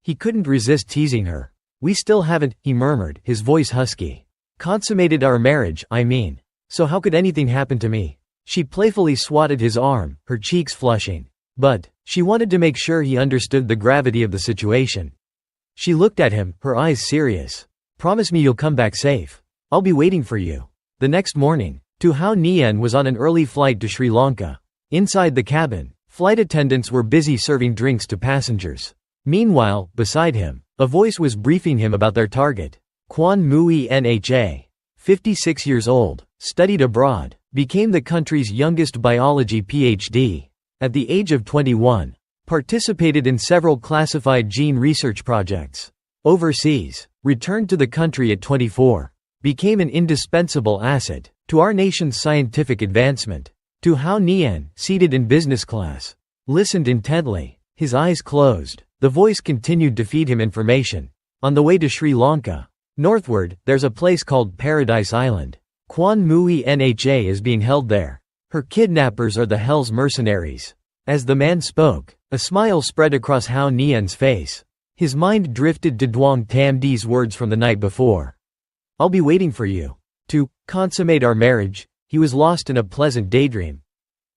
S1: He couldn't resist teasing her. "We still haven't," he murmured, his voice husky. "Consummated our marriage, I mean. So how could anything happen to me?" She playfully swatted his arm, her cheeks flushing. But she wanted to make sure he understood the gravity of the situation. She looked at him, her eyes serious. "Promise me you'll come back safe. I'll be waiting for you." The next morning, Hao Nian was on an early flight to Sri Lanka. Inside the cabin, flight attendants were busy serving drinks to passengers. Meanwhile, beside him, a voice was briefing him about their target. Quan Mui Nha, 56 years old, studied abroad, became the country's youngest biology PhD. At the age of 21, participated in several classified gene research projects. Overseas, returned to the country at 24, became an indispensable asset to our nation's scientific advancement. Hao Nian, seated in business class, listened intently, his eyes closed. The voice continued to feed him information. On the way to Sri Lanka, northward, there's a place called Paradise Island. Quan Mui Nha is being held there. Her kidnappers are the Hell's mercenaries. As the man spoke, a smile spread across Hao Nian's face. His mind drifted to Duong Tam Di's words from the night before. "I'll be waiting for you. To consummate our marriage." He was lost in a pleasant daydream,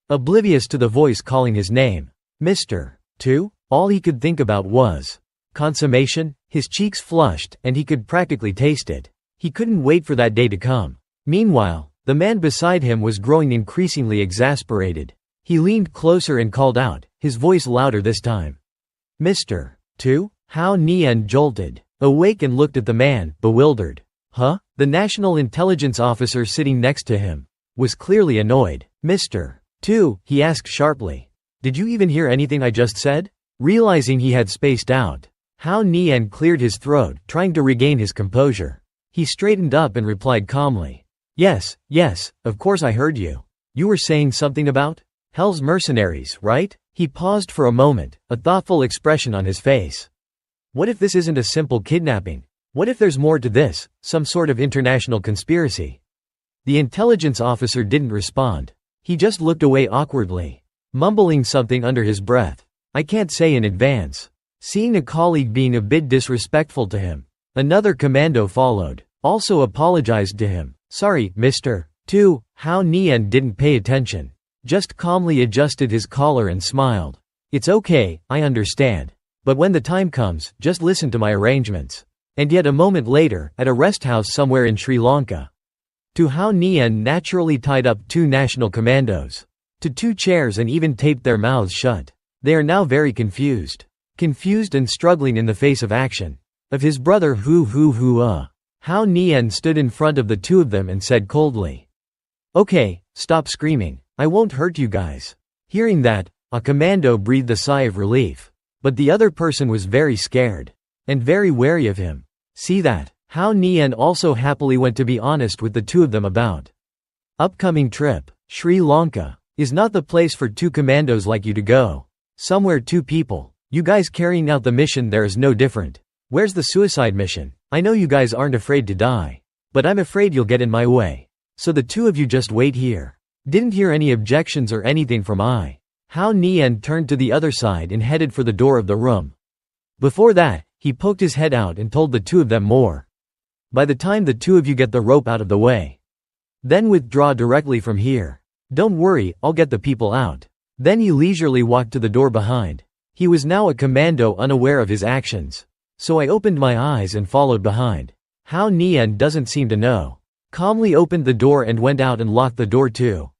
S1: oblivious to the voice calling his name. "Mr. Tu?" All he could think about was consummation. His cheeks flushed, and he could practically taste it. He couldn't wait for that day to come. Meanwhile, the man beside him was growing increasingly exasperated. He leaned closer and called out, his voice louder this time. "Mr. Tu?" Hao Nian jolted, awake and looked at the man, bewildered. "Huh?" The national intelligence officer sitting next to him was clearly annoyed. "Mr. Tu?" he asked sharply. "Did you even hear anything I just said?" Realizing he had spaced out, Hao Nian cleared his throat, trying to regain his composure. He straightened up and replied calmly. Yes, of course I heard you. You were saying something about Hell's mercenaries, right?" He paused for a moment, a thoughtful expression on his face. What if this isn't a simple kidnapping? What if there's more to this, some sort of international conspiracy? The intelligence officer didn't respond. He just looked away awkwardly, mumbling something under his breath. I can't say in advance. Seeing a colleague being a bit disrespectful to him, another commando followed, also apologized to him. Sorry, Mr. Tu. Hao Nian didn't pay attention. Just calmly adjusted his collar and smiled. It's okay, I understand. But when the time comes, just listen to my arrangements. And yet a moment later, at a rest house somewhere in Sri Lanka, Tu Hao Nian naturally tied up 2 national commandos to 2 chairs and even taped their mouths shut. They are now very confused and struggling in the face of action. Of his brother Hao Nian stood in front of the 2 of them and said coldly, "Okay, stop screaming. I won't hurt you guys." Hearing that, a commando breathed a sigh of relief. But the other person was very scared and very wary of him. See that? Hao Nian also happily went to be honest with the 2 of them about upcoming trip. Sri Lanka is not the place for 2 commandos like you to go. Somewhere 2 people. You guys carrying out the mission there is no different. Where's the suicide mission? I know you guys aren't afraid to die. But I'm afraid you'll get in my way. So the 2 of you just wait here. Didn't hear any objections or anything from I. Hao Nian turned to the other side and headed for the door of the room. Before that, he poked his head out and told the 2 of them more. By the time the 2 of you get the rope out of the way, then withdraw directly from here. Don't worry, I'll get the people out. Then he leisurely walked to the door behind. He was now a commando unaware of his actions. So I opened my eyes and followed behind. Hao Nian doesn't seem to know. Calmly opened the door and went out and locked the door too.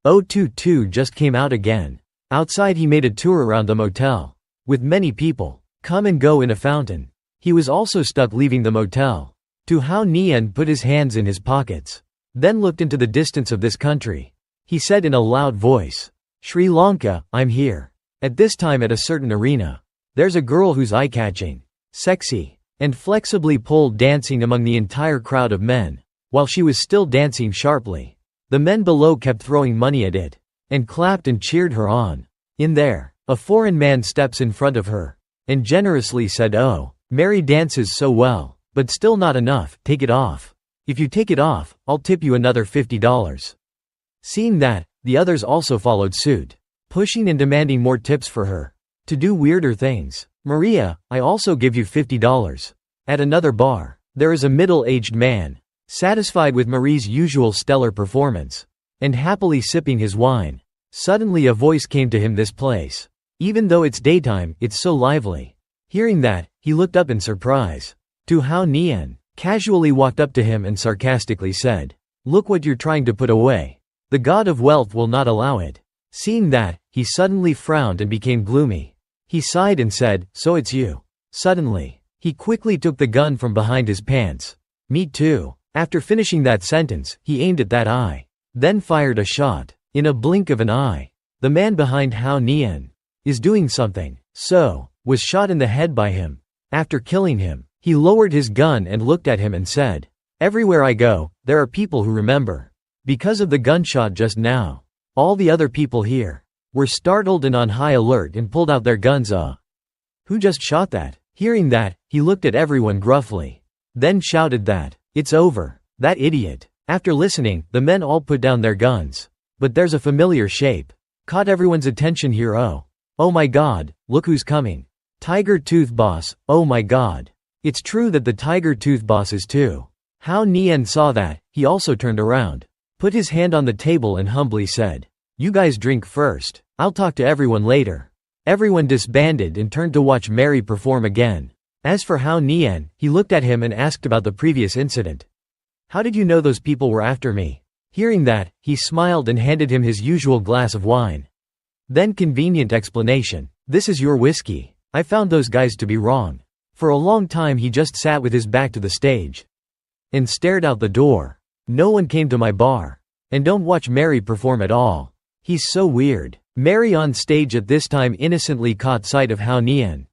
S1: 022 just came out again. Outside he made a tour around the motel. With many people come and go in a fountain. He was also stuck leaving the motel. Tu Hao Nian put his hands in his pockets. Then looked into the distance of this country. He said in a loud voice, Sri Lanka, I'm here. At this time at a certain arena. There's a girl who's eye-catching, sexy, and flexibly pole dancing among the entire crowd of men. While she was still dancing sharply, the men below kept throwing money at it, and clapped and cheered her on. In there, a foreign man steps in front of her, and generously said, "Oh, Mary dances so well. But still not enough, take it off. If you take it off, I'll tip you another $50. Seeing that, the others also followed suit, pushing and demanding more tips for her. To do weirder things. Maria, I also give you $50. At another bar, there is a middle-aged man, satisfied with Marie's usual stellar performance, and happily sipping his wine. Suddenly a voice came to him. This place, even though it's daytime, it's so lively. Hearing that, he looked up in surprise. Tu Hao Nian casually walked up to him and sarcastically said, "Look what you're trying to put away. The god of wealth will not allow it." Seeing that, he suddenly frowned and became gloomy. He sighed and said, "So it's you." Suddenly, he quickly took the gun from behind his pants. "Me too." After finishing that sentence, he aimed at that eye, then fired a shot. In a blink of an eye, the man behind Hao Nian is doing something, so was shot in the head by him. After killing him, he lowered his gun and looked at him and said, "Everywhere I go, there are people who remember. Because of the gunshot just now, all the other people here were startled and on high alert and pulled out their guns. Who just shot that?" Hearing that, he looked at everyone gruffly, then shouted that, "It's over. That idiot." After listening, the men all put down their guns. But there's a familiar shape. Caught everyone's attention here. Oh my god, look who's coming. Tiger Tooth Boss, oh my god. It's true that the Tiger Tooth Boss is too. Hao Nian saw that, he also turned around, put his hand on the table and humbly said, "You guys drink first. I'll talk to everyone later." Everyone disbanded and turned to watch Mary perform again. As for Hao Nian, he looked at him and asked about the previous incident. "How did you know those people were after me?" Hearing that, he smiled and handed him his usual glass of wine. Then convenient explanation, "This is your whiskey. I found those guys to be wrong." For a long time he just sat with his back to the stage and stared out the door. No one came to my bar. And don't watch Mary perform at all. He's so weird. Mary on stage at this time innocently caught sight of Hao Nian.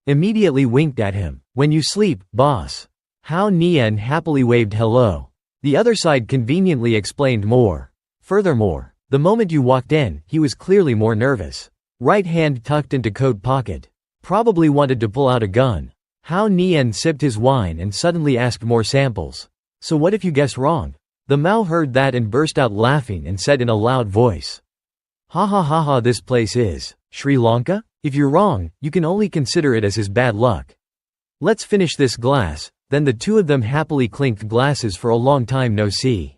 S1: Immediately winked at him. "When you sleep, boss." Hao Nian happily waved hello. The other side conveniently explained more. Furthermore, the moment you walked in, he was clearly more nervous. Right hand tucked into coat pocket. Probably wanted to pull out a gun. Hao Nian sipped his wine and suddenly asked more samples. So what if you guess wrong? The Mao heard that and burst out laughing and said in a loud voice, "Ha ha ha ha, this place is Sri Lanka? If you're wrong, you can only consider it as his bad luck. Let's finish this glass." Then the two of them happily clinked glasses for a long time no see.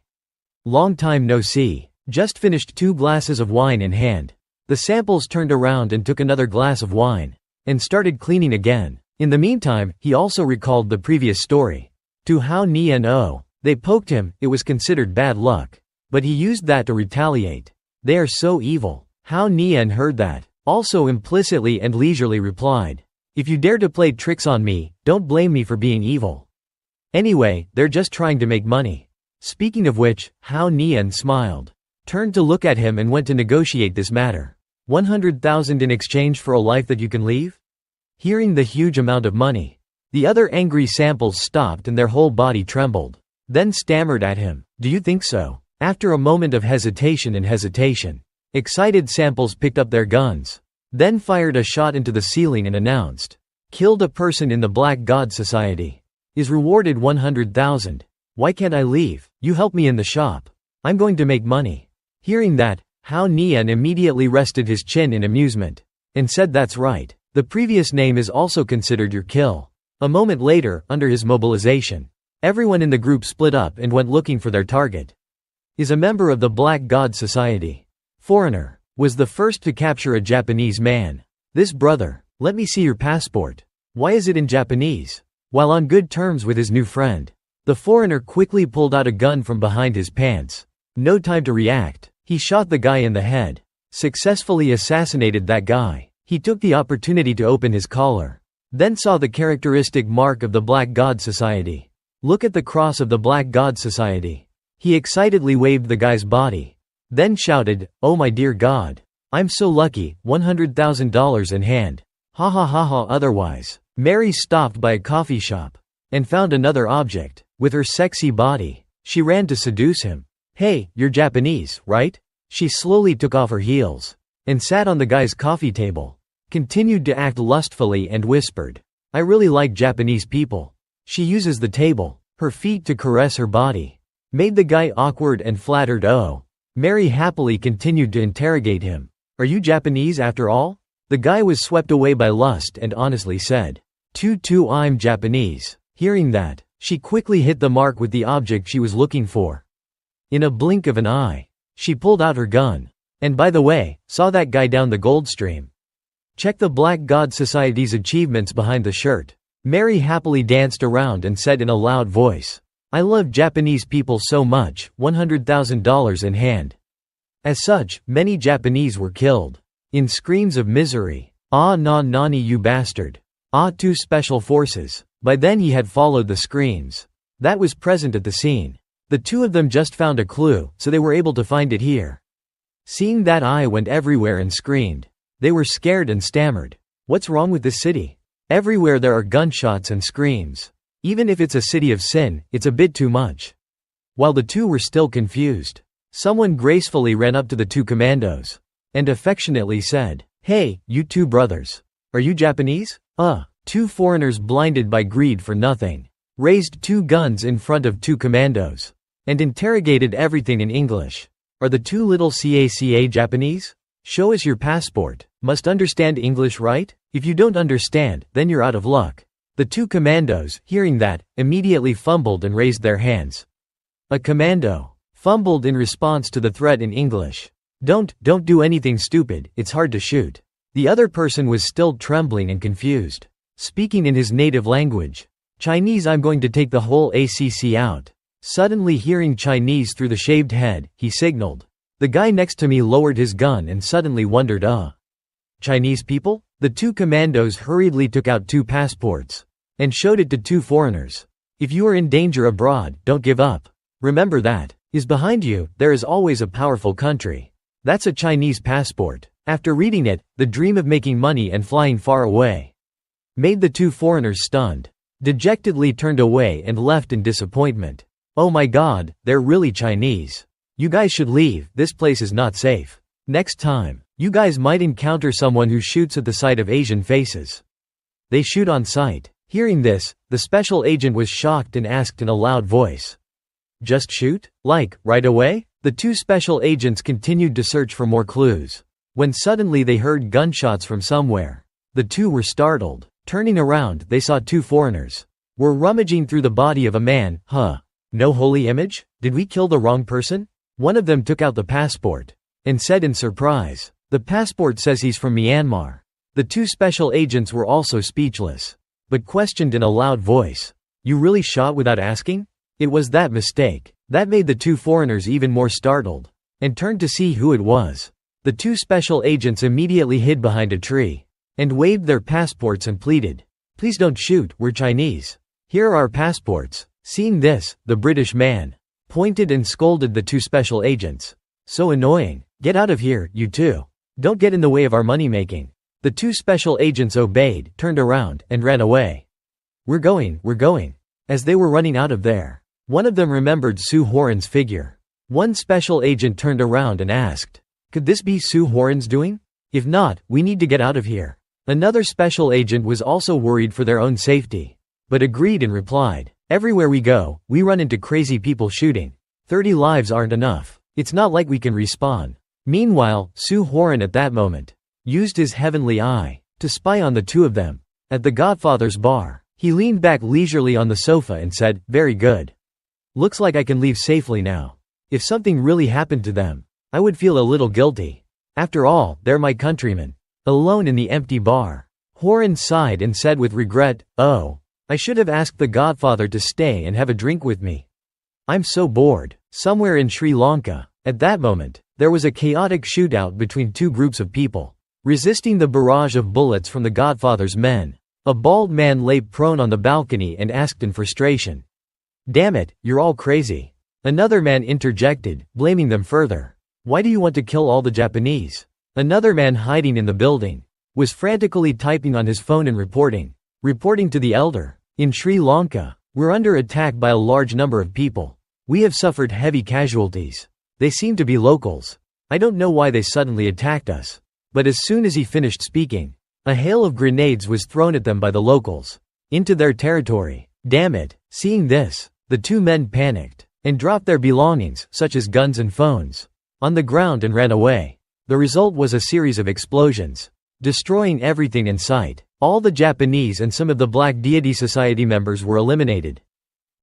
S1: Long time no see. Just finished 2 glasses of wine in hand. The samples turned around and took another glass of wine. And started cleaning again. In the meantime, he also recalled the previous story. To Hao Nian, they poked him, it was considered bad luck. But he used that to retaliate. They are so evil. Hao Nian heard that. Also implicitly and leisurely replied, "If you dare to play tricks on me, don't blame me for being evil. Anyway, they're just trying to make money." Speaking of which, Hao Nian smiled, turned to look at him and went to negotiate this matter. 100,000 in exchange for a life that you can leave? Hearing the huge amount of money, the other angry samples stopped and their whole body trembled. Then stammered at him, "Do you think so?" After a moment of hesitation, excited samples picked up their guns. Then fired a shot into the ceiling and announced, "Killed a person in the Black God Society. Is rewarded 100,000. Why can't I leave? You help me in the shop. I'm going to make money." Hearing that, Hao Nian immediately rested his chin in amusement. And said, "That's right. The previous name is also considered your kill." A moment later, under his mobilization, everyone in the group split up and went looking for their target. Is a member of the Black God Society. Foreigner. Was the first to capture a Japanese man. This brother. "Let me see your passport." Why is it in Japanese? While on good terms with his new friend, the foreigner quickly pulled out a gun from behind his pants. No time to react. He shot the guy in the head. Successfully assassinated that guy. He took the opportunity to open his collar. Then saw the characteristic mark of the Black God Society. "Look at the cross of the Black God Society." He excitedly waved the guy's body. Then shouted, "Oh my dear God. I'm so lucky, $100,000 in hand. Ha ha ha ha." Otherwise, Mary stopped by a coffee shop and found another object. With her sexy body, she ran to seduce him. "Hey, you're Japanese, right?" She slowly took off her heels and sat on the guy's coffee table. Continued to act lustfully and whispered, "I really like Japanese people." She uses the table, her feet to caress her body. Made the guy awkward and flattered. Mary happily continued to interrogate him. "Are you Japanese after all?" The guy was swept away by lust and honestly said, I'm Japanese." Hearing that, she quickly hit the mark with the object she was looking for. In a blink of an eye, she pulled out her gun. And by the way, saw that guy down the gold stream. Check the Black God Society's achievements behind the shirt. Mary happily danced around and said in a loud voice, "I love Japanese people so much, $100,000 in hand." As such, many Japanese were killed. In screams of misery. "Ah na nani you bastard. Ah two special forces." By then he had followed the screams that was present at the scene. The two of them just found a clue, so they were able to find it here. Seeing that, I went everywhere and screamed. They were scared and stammered, "What's wrong with this city? Everywhere there are gunshots and screams. Even if it's a city of sin, it's a bit too much." While the two were still confused, someone gracefully ran up to the two commandos and affectionately said, "Hey, you two brothers. Are you Japanese?" Two foreigners, blinded by greed for nothing, raised 2 guns in front of 2 commandos and interrogated everything in English. "Are the 2 little CACA Japanese? Show us your passport. Must understand English, right? If you don't understand, then you're out of luck." The 2 commandos, hearing that, immediately fumbled and raised their hands. A commando fumbled in response to the threat in English. Don't do anything stupid, it's hard to shoot." The other person was still trembling and confused, speaking in his native language, Chinese. "I'm going to take the whole ACC out." Suddenly hearing Chinese through the shaved head, he signaled. The guy next to me lowered his gun and suddenly wondered, Chinese people? The 2 commandos hurriedly took out 2 passports and showed it to 2 foreigners. "If you are in danger abroad, don't give up. Remember that is behind you, there is always a powerful country. That's a Chinese passport." After reading it, the dream of making money and flying far away made the 2 foreigners stunned, dejectedly turned away and left in disappointment. "Oh my God, they're really Chinese. You guys should leave, this place is not safe. Next time, You guys might encounter someone who shoots at the sight of Asian faces. They shoot on sight. Hearing this, the special agent was shocked and asked in a loud voice, "Just shoot? Like, right away?" The two special agents continued to search for more clues, when suddenly they heard gunshots from somewhere. The two were startled. Turning around, they saw two foreigners were rummaging through the body of a man. No holy image? Did we kill the wrong person? One of them took out the passport and said in surprise, "The passport says he's from Myanmar." The two special agents were also speechless, but questioned in a loud voice, "You really shot without asking?" It was that mistake that made the two foreigners even more startled, and turned to see who it was. The two special agents immediately hid behind a tree, and waved their passports and pleaded, "Please don't shoot, we're Chinese. Here are our passports." Seeing this, the British man pointed and scolded the two special agents. "So annoying. Get out of here, you two. Don't get in the way of our money-making." The two special agents obeyed, turned around, and ran away. We're going. As they were running out of there, one of them remembered Sue Horan's figure. One special agent turned around and asked, "Could this be Sue Horan's doing? If not, we need to get out of here." Another special agent was also worried for their own safety, but agreed and replied, "Everywhere we go, we run into crazy people shooting. 30 lives aren't enough. It's not like we can respawn." Meanwhile, Sue Horan at that moment used his heavenly eye to spy on the two of them. At the Godfather's bar, he leaned back leisurely on the sofa and said, "Very good. Looks like I can leave safely now. If something really happened to them, I would feel a little guilty. After all, they're my countrymen." Alone in the empty bar, Horan sighed and said with regret, "Oh, I should have asked the Godfather to stay and have a drink with me. I'm so bored." Somewhere in Sri Lanka, at that moment, there was a chaotic shootout between two groups of people. Resisting the barrage of bullets from the Godfather's men, a bald man lay prone on the balcony and asked in frustration, "Damn it, you're all crazy." Another man interjected, blaming them further. "Why do you want to kill all the Japanese?" Another man hiding in the building was frantically typing on his phone and reporting to the elder. "In Sri Lanka, we're under attack by a large number of people. We have suffered heavy casualties. They seem to be locals. I don't know why they suddenly attacked us." But as soon as he finished speaking, a hail of grenades was thrown at them by the locals, into their territory. Damn it. Seeing this, the two men panicked, and dropped their belongings, such as guns and phones, on the ground and ran away. The result was a series of explosions, destroying everything in sight. All the Japanese and some of the Black Deity Society members were eliminated.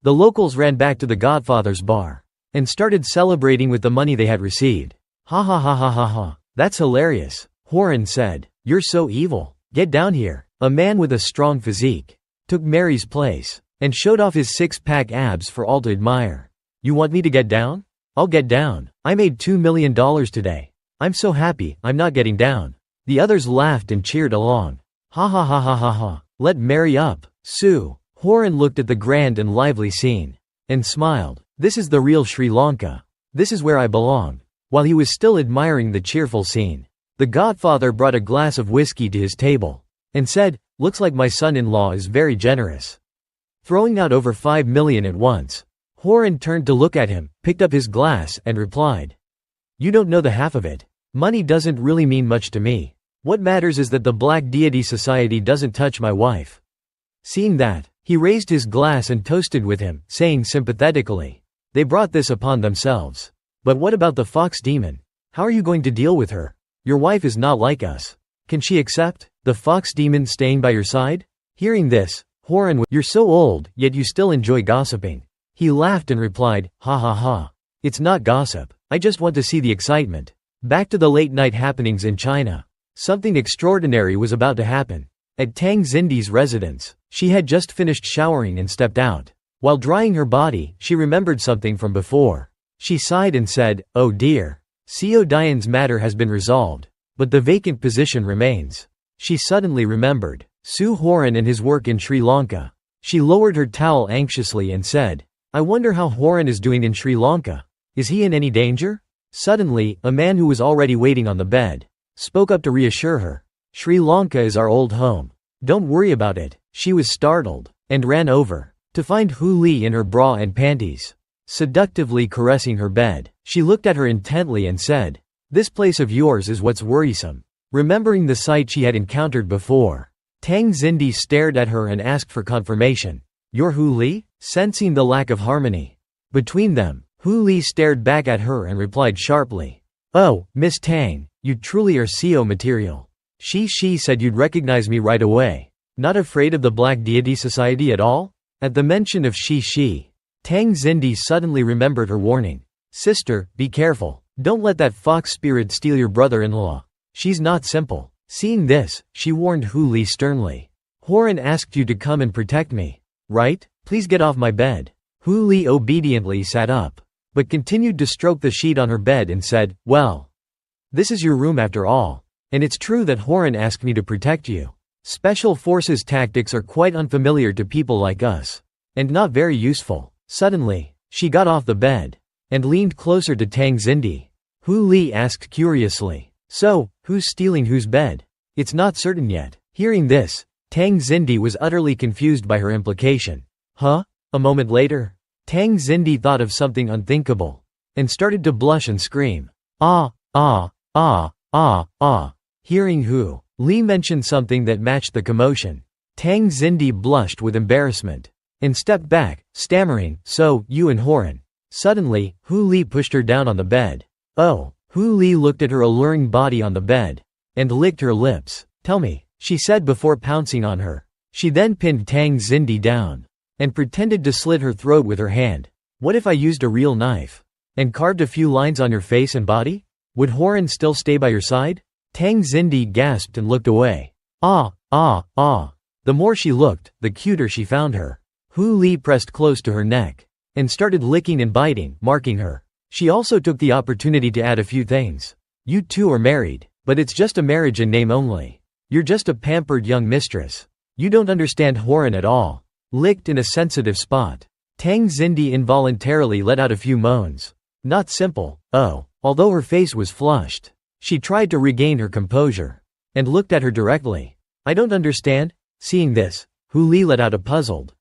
S1: The locals ran back to the Godfather's bar, and started celebrating with the money they had received. "Ha ha ha ha ha ha. That's hilarious," Horan said. "You're so evil. Get down here." A man with a strong physique took Mary's place, and showed off his six-pack abs for all to admire. "You want me to get down? I'll get down. I made $2 million today. I'm so happy, I'm not getting down." The others laughed and cheered along. "Ha ha ha ha ha ha. Let Mary up, Sue." Horan looked at the grand and lively scene, and smiled. "This is the real Sri Lanka. This is where I belong." While he was still admiring the cheerful scene, the Godfather brought a glass of whiskey to his table, and said, "Looks like my son-in-law is very generous. Throwing out over 5 million at once." Horan turned to look at him, picked up his glass, and replied, "You don't know the half of it. Money doesn't really mean much to me. What matters is that the Black Deity Society doesn't touch my wife." Seeing that, he raised his glass and toasted with him, saying sympathetically, "They brought this upon themselves. But what about the fox demon? How are you going to deal with her? Your wife is not like us. Can she accept the fox demon staying by your side?" Hearing this, Horan was, "You're so old, yet you still enjoy gossiping." He laughed and replied, "Ha ha ha. It's not gossip. I just want to see the excitement." Back to the late-night happenings in China. Something extraordinary was about to happen. At Tang Xindi's residence, she had just finished showering and stepped out. While drying her body, she remembered something from before. She sighed and said, "Oh dear. Seo Dian's matter has been resolved, but the vacant position remains." She suddenly remembered Sue Horan and his work in Sri Lanka. She lowered her towel anxiously and said, "I wonder how Horan is doing in Sri Lanka. Is he in any danger?" Suddenly, a man who was already waiting on the bed spoke up to reassure her. "Sri Lanka is our old home. Don't worry about it." She was startled, and ran over, to find Hu Li in her bra and panties, seductively caressing her bed. She looked at her intently and said, This place of yours is what's worrisome." Remembering the sight she had encountered before, Tang Xindi stared at her and asked for confirmation. "You're Hu Li?" Sensing the lack of harmony between them, Hu Li stared back at her and replied sharply, "Oh, Miss Tang, you truly are CO material. She said you'd recognize me right away. Not afraid of the Black Deity Society at all?" At the mention of she, Tang Xindi suddenly remembered her warning. "Sister, be careful. Don't let that fox spirit steal your brother-in-law. She's not simple." Seeing this, she warned Hu Li sternly. "Horan asked you to come and protect me, right? Please get off my bed." Hu Li obediently sat up, but continued to stroke the sheet on her bed and said, "Well, this is your room after all. And it's true that Horan asked me to protect you. Special forces tactics are quite unfamiliar to people like us, and not very useful." Suddenly, she got off the bed and leaned closer to Tang Xindi. Hu Li asked curiously, "So, who's stealing whose bed?" "It's not certain yet." Hearing this, Tang Xindi was utterly confused by her implication. "Huh?" A moment later, Tang Xindi thought of something unthinkable and started to blush and scream, "Ah, ah, ah, ah, ah." Hearing Hu Li mention something that matched the commotion, Tang Xindi blushed with embarrassment and stepped back, stammering, "So, you and Horan." Suddenly, Hu Li pushed her down on the bed. "Oh." Hu Li looked at her alluring body on the bed and licked her lips. "Tell me," she said before pouncing on her. She then pinned Tang Xindi down and pretended to slit her throat with her hand. "What if I used a real knife and carved a few lines on your face and body? Would Horan still stay by your side?" Tang Xindi gasped and looked away. "Ah, ah, ah." The more she looked, the cuter she found her. Hu Li pressed close to her neck and started licking and biting, marking her. She also took the opportunity to add a few things. "You two are married, but it's just a marriage in name only. You're just a pampered young mistress. You don't understand Horan at all." Licked in a sensitive spot, Tang Xindi involuntarily let out a few moans. Not simple, oh. Although her face was flushed, she tried to regain her composure and looked at her directly. "I don't understand." Seeing this, Hu Li let out a puzzled,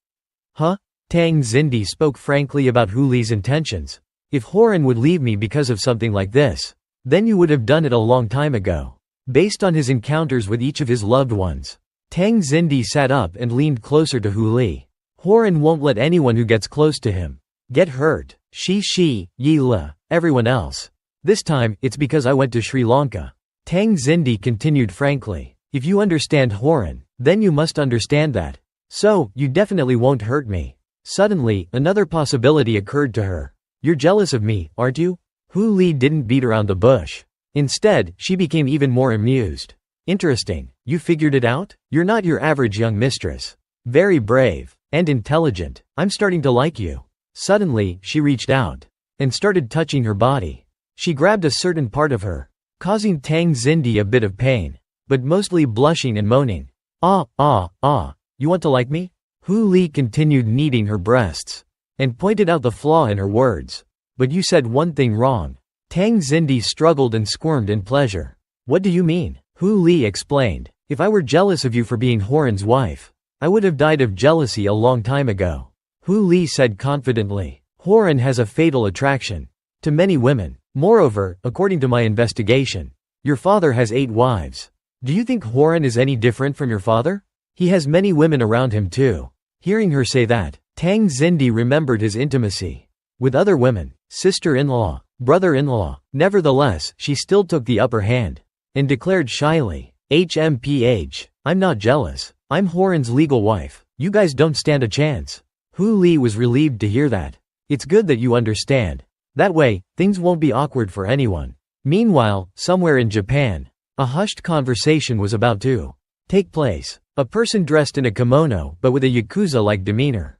S1: "Huh?" Tang Xindi spoke frankly about Hu Li's intentions. "If Horan would leave me because of something like this, then you would have done it a long time ago." Based on his encounters with each of his loved ones, Tang Xindi sat up and leaned closer to Hu Li. "Horan won't let anyone who gets close to him get hurt. Shi, Yi Le, everyone else. This time, it's because I went to Sri Lanka." Tang Xindi continued frankly, "If you understand Horan, then you must understand that. So, you definitely won't hurt me." Suddenly, another possibility occurred to her. "You're jealous of me, aren't you?" Hu Li didn't beat around the bush. Instead, she became even more amused. "Interesting. You figured it out? You're not your average young mistress. Very brave. And intelligent. I'm starting to like you." Suddenly, she reached out and started touching her body. She grabbed a certain part of her, causing Tang Xindi a bit of pain, but mostly blushing and moaning. "Ah, ah, ah. You want to like me?" Hu Li continued kneading her breasts and pointed out the flaw in her words. "But you said one thing wrong." Tang Xindi struggled and squirmed in pleasure. "What do you mean?" Hu Li explained. "If I were jealous of you for being Horan's wife, I would have died of jealousy a long time ago." Hu Li said confidently. "Horan has a fatal attraction to many women. Moreover, according to my investigation, your father has 8 wives. Do you think Horan is any different from your father? He has many women around him too." Hearing her say that, Tang Xindi remembered his intimacy with other women, sister-in-law, brother-in-law. Nevertheless, she still took the upper hand and declared shyly, "HMPH, I'm not jealous. I'm Horan's legal wife. You guys don't stand a chance." Hu Li was relieved to hear that. "It's good that you understand. That way, things won't be awkward for anyone." Meanwhile, somewhere in Japan, a hushed conversation was about to take place. A person dressed in a kimono but with a yakuza-like demeanor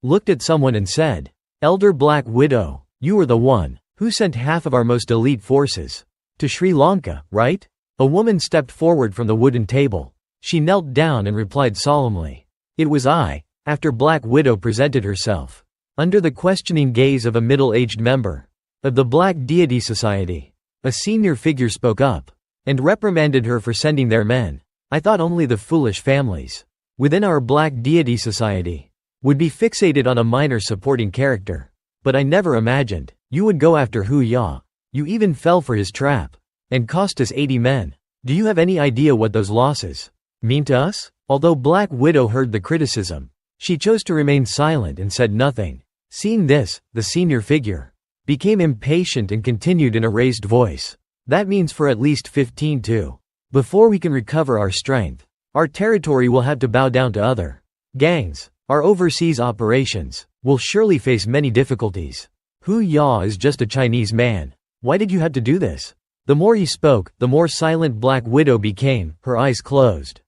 S1: looked at someone and said, "Elder Black Widow, you are the one who sent half of our most elite forces to Sri Lanka, right?" A woman stepped forward from the wooden table. She knelt down and replied solemnly, "It was I." After Black Widow presented herself, under the questioning gaze of a middle-aged member of the Black Deity Society, a senior figure spoke up and reprimanded her for sending their men. "I thought only the foolish families within our Black Deity Society would be fixated on a minor supporting character. But I never imagined you would go after Hu Ya. You even fell for his trap." and cost us 80 men. Do you have any idea what those losses mean to us?" Although Black Widow heard the criticism, she chose to remain silent and said nothing. Seeing this, the senior figure became impatient and continued in a raised voice. "That means for at least 15 too. Before we can recover our strength, our territory will have to bow down to other gangs. Our overseas operations will surely face many difficulties. Hu Ya is just a Chinese man. Why did you have to do this?" The more he spoke, the more silent Black Widow became, her eyes closed,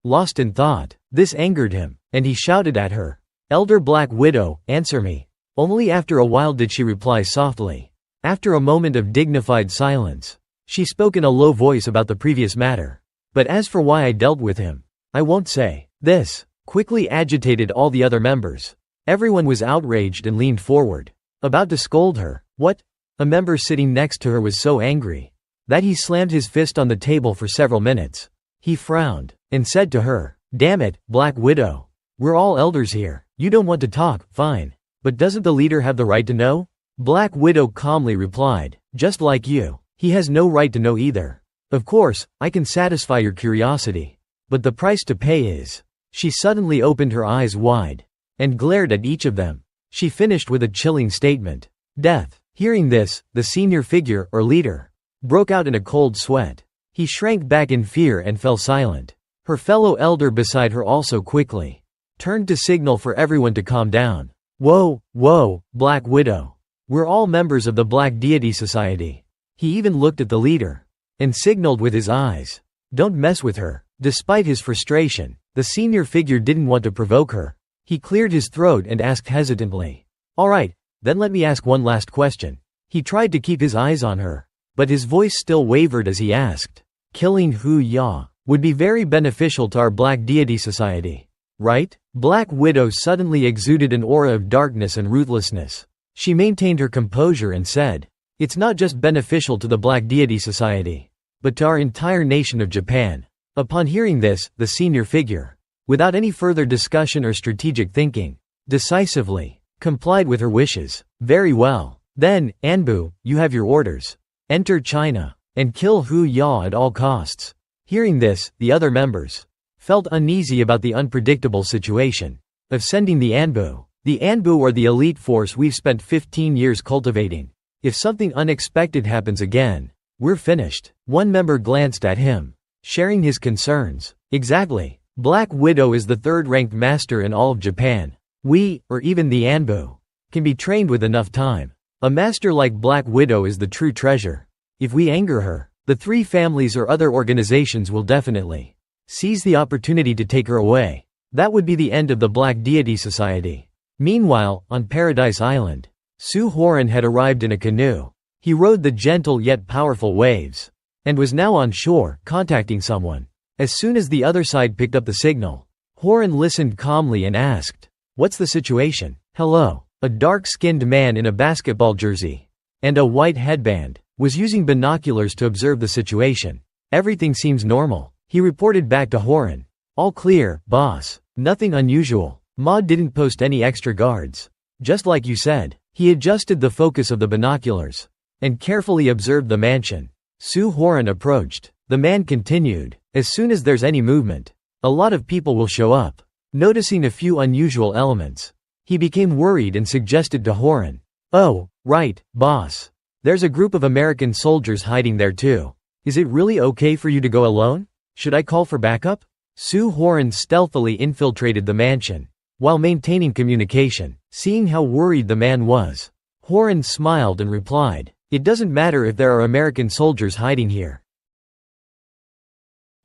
S1: lost in thought. This angered him, and he shouted at her, "Elder Black Widow, answer me." Only after a while did she reply softly. After a moment of dignified silence, she spoke in a low voice about the previous matter. "But as for why I dealt with him, I won't say." This quickly agitated all the other members. Everyone was outraged and leaned forward, about to scold her. "What?" A member sitting next to her was so angry that he slammed his fist on the table for several minutes. He frowned and said to her, "Damn it, Black Widow. We're all elders here. You don't want to talk, fine. But doesn't the leader have the right to know?" Black Widow calmly replied, "Just like you, he has no right to know either. Of course, I can satisfy your curiosity. But the price to pay is..." She suddenly opened her eyes wide and glared at each of them. She finished with a chilling statement. "Death." Hearing this, the senior figure, or leader, broke out in a cold sweat. He shrank back in fear and fell silent. Her fellow elder beside her also quickly turned to signal for everyone to calm down. "Whoa, whoa, Black Widow. We're all members of the Black Deity Society." He even looked at the leader and signaled with his eyes, "Don't mess with her." Despite his frustration, the senior figure didn't want to provoke her. He cleared his throat and asked hesitantly, "All right, then let me ask one last question." He tried to keep his eyes on her, but his voice still wavered as he asked, "Killing Hu Ya would be very beneficial to our Black Deity Society, right?" Black Widow suddenly exuded an aura of darkness and ruthlessness. She maintained her composure and said, "It's not just beneficial to the Black Deity Society, but to our entire nation of Japan." Upon hearing this, the senior figure, without any further discussion or strategic thinking, decisively complied with her wishes. "Very well. Then, Anbu, you have your orders. Enter China and kill Hu Ya at all costs." Hearing this, the other members felt uneasy about the unpredictable situation of sending the Anbu. The Anbu are the elite force we've spent 15 years cultivating. If something unexpected happens again, we're finished. One member glanced at him, sharing his concerns. "Exactly. Black Widow is the third-ranked master in all of Japan. We, or even the Anbu, can be trained with enough time. A master like Black Widow is the true treasure. If we anger her, the three families or other organizations will definitely seize the opportunity to take her away. That would be the end of the Black Deity Society." Meanwhile, on Paradise Island, Su Horan had arrived in a canoe. He rode the gentle yet powerful waves and was now on shore, contacting someone. As soon as the other side picked up the signal, Horan listened calmly and asked, "What's the situation?" "Hello." A dark-skinned man in a basketball jersey and a white headband was using binoculars to observe the situation. "Everything seems normal," he reported back to Horan. "All clear, boss. Nothing unusual. Ma didn't post any extra guards. Just like you said." He adjusted the focus of the binoculars and carefully observed the mansion. Su Horan approached. The man continued, "As soon as there's any movement, a lot of people will show up." Noticing a few unusual elements, he became worried and suggested to Horan, "Oh, right, boss. There's a group of American soldiers hiding there too. Is it really okay for you to go alone? Should I call for backup?" Su Horan stealthily infiltrated the mansion while maintaining communication. Seeing how worried the man was, Horan smiled and replied, "It doesn't matter if there are American soldiers hiding here.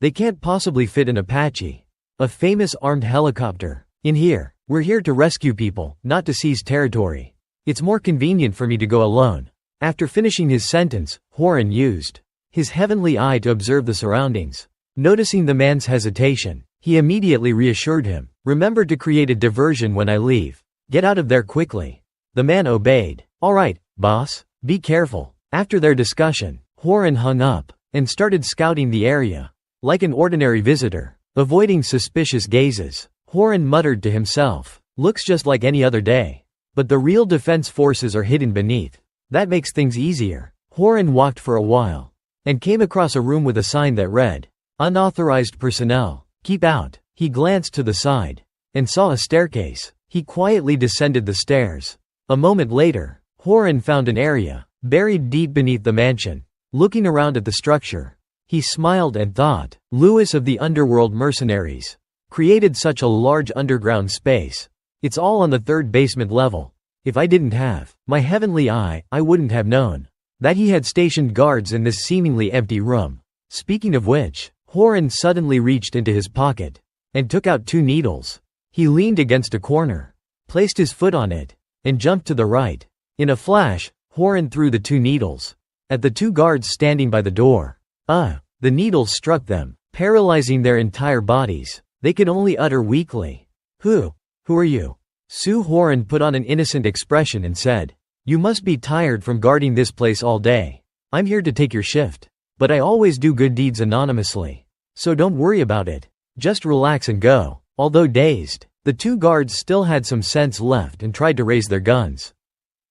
S1: They can't possibly fit an Apache, a famous armed helicopter, in here. We're here to rescue people, not to seize territory. It's more convenient for me to go alone." After finishing his sentence, Horan used his heavenly eye to observe the surroundings. Noticing the man's hesitation, he immediately reassured him, "Remember to create a diversion when I leave. Get out of there quickly." The man obeyed. "All right, boss. Be careful." After their discussion, Horan hung up and started scouting the area like an ordinary visitor, avoiding suspicious gazes. Horan muttered to himself, "Looks just like any other day. But the real defense forces are hidden beneath. That makes things easier." Horan walked for a while, and came across a room with a sign that read, "Unauthorized personnel, keep out." He glanced to the side and saw a staircase. He quietly descended the stairs. A moment later, Horan found an area buried deep beneath the mansion. Looking around at the structure, he smiled and thought, Lewis of the underworld mercenaries created such a large underground space. It's all on the third basement level. If I didn't have my heavenly eye, I wouldn't have known that he had stationed guards in this seemingly empty room. Speaking of which, Horan suddenly reached into his pocket and took out 2 needles. He leaned against a corner, placed his foot on it, and jumped to the right. In a flash, Horan threw the 2 needles at the 2 guards standing by the door. The needles struck them, paralyzing their entire bodies. They could only utter weakly, Who are you?" Sue Horan put on an innocent expression and said, "You must be tired from guarding this place all day. I'm here to take your shift. But I always do good deeds anonymously. So don't worry about it. Just relax and go." Although dazed, the 2 guards still had some sense left and tried to raise their guns.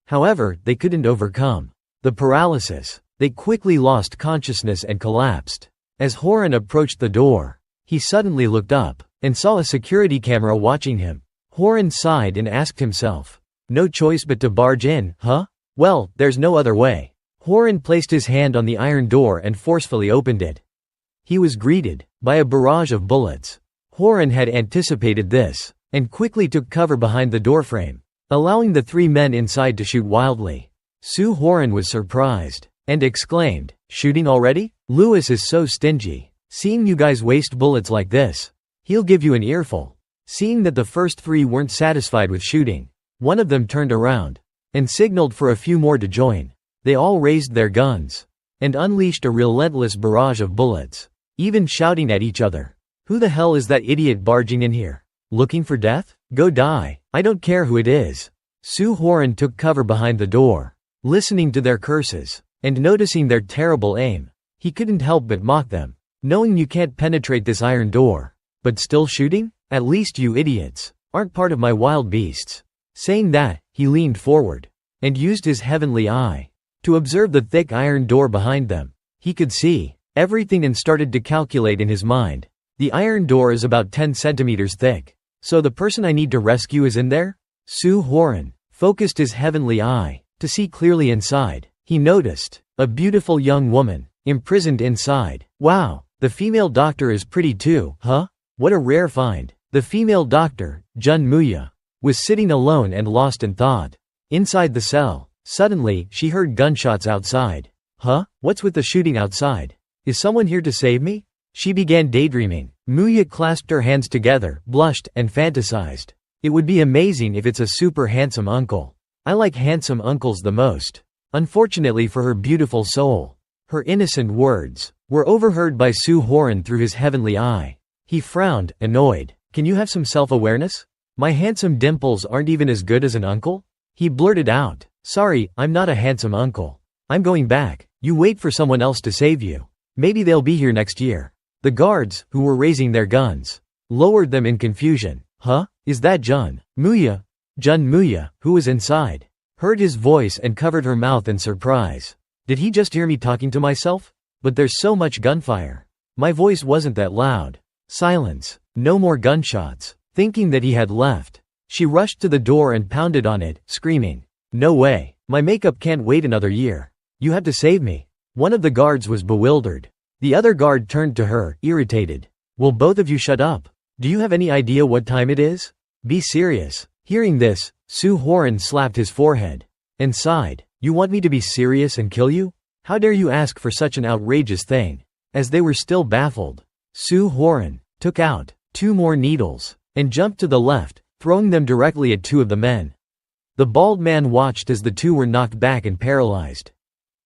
S1: However, they couldn't overcome the paralysis. They quickly lost consciousness and collapsed. As Horan approached the door, he suddenly looked up and saw a security camera watching him. Horan sighed and asked himself, "No choice but to barge in, huh? Well, there's no other way." Horan placed his hand on the iron door and forcefully opened it. He was greeted by a barrage of bullets. Horan had anticipated this and quickly took cover behind the doorframe, allowing the 3 men inside to shoot wildly. Sue Horan was surprised and exclaimed, "Shooting already? Lewis is so stingy. Seeing you guys waste bullets like this, he'll give you an earful." Seeing that the first 3 weren't satisfied with shooting, one of them turned around and signaled for a few more to join. They all raised their guns and unleashed a relentless barrage of bullets, even shouting at each other, "Who the hell is that idiot barging in here? Looking for death? Go die. I don't care who it is." Sue Horan took cover behind the door, listening to their curses and noticing their terrible aim. He couldn't help but mock them. "Knowing you can't penetrate this iron door, but still shooting? At least you idiots aren't part of my wild beasts." Saying that, he leaned forward and used his heavenly eye to observe the thick iron door behind them. He could see everything and started to calculate in his mind. The iron door is about 10 centimeters thick. So the person I need to rescue is in there? Sue Horan focused his heavenly eye to see clearly inside. He noticed a beautiful young woman imprisoned inside. Wow, the female doctor is pretty too, huh? What a rare find. The female doctor, Jun Muya, was sitting alone and lost in thought. Inside the cell, suddenly, she heard gunshots outside. Huh? What's with the shooting outside? Is someone here to save me? She began daydreaming. Muya clasped her hands together, blushed, and fantasized. It would be amazing if it's a super handsome uncle. I like handsome uncles the most. Unfortunately for her beautiful soul, her innocent words were overheard by Sue Horan through his heavenly eye. He frowned, annoyed. Can you have some self-awareness? My handsome dimples aren't even as good as an uncle? He blurted out. Sorry, I'm not a handsome uncle. I'm going back. You wait for someone else to save you. Maybe they'll be here next year. The guards, who were raising their guns, lowered them in confusion. Huh? Is that Jun Muya? Jun Muya, who was inside, heard his voice and covered her mouth in surprise. Did he just hear me talking to myself? But there's so much gunfire. My voice wasn't that loud. Silence. No more gunshots. Thinking that he had left, she rushed to the door and pounded on it, screaming, "No way. My makeup can't wait another year. You have to save me." One of the guards was bewildered. The other guard turned to her, irritated. Will both of you shut up? Do you have any idea what time it is? Be serious. Hearing this, Sue Horan slapped his forehead and sighed. You want me to be serious and kill you? How dare you ask for such an outrageous thing? As they were still baffled, Sue Horan took out 2 more needles and jumped to the left, throwing them directly at 2 of the men. The bald man watched as the 2 were knocked back and paralyzed.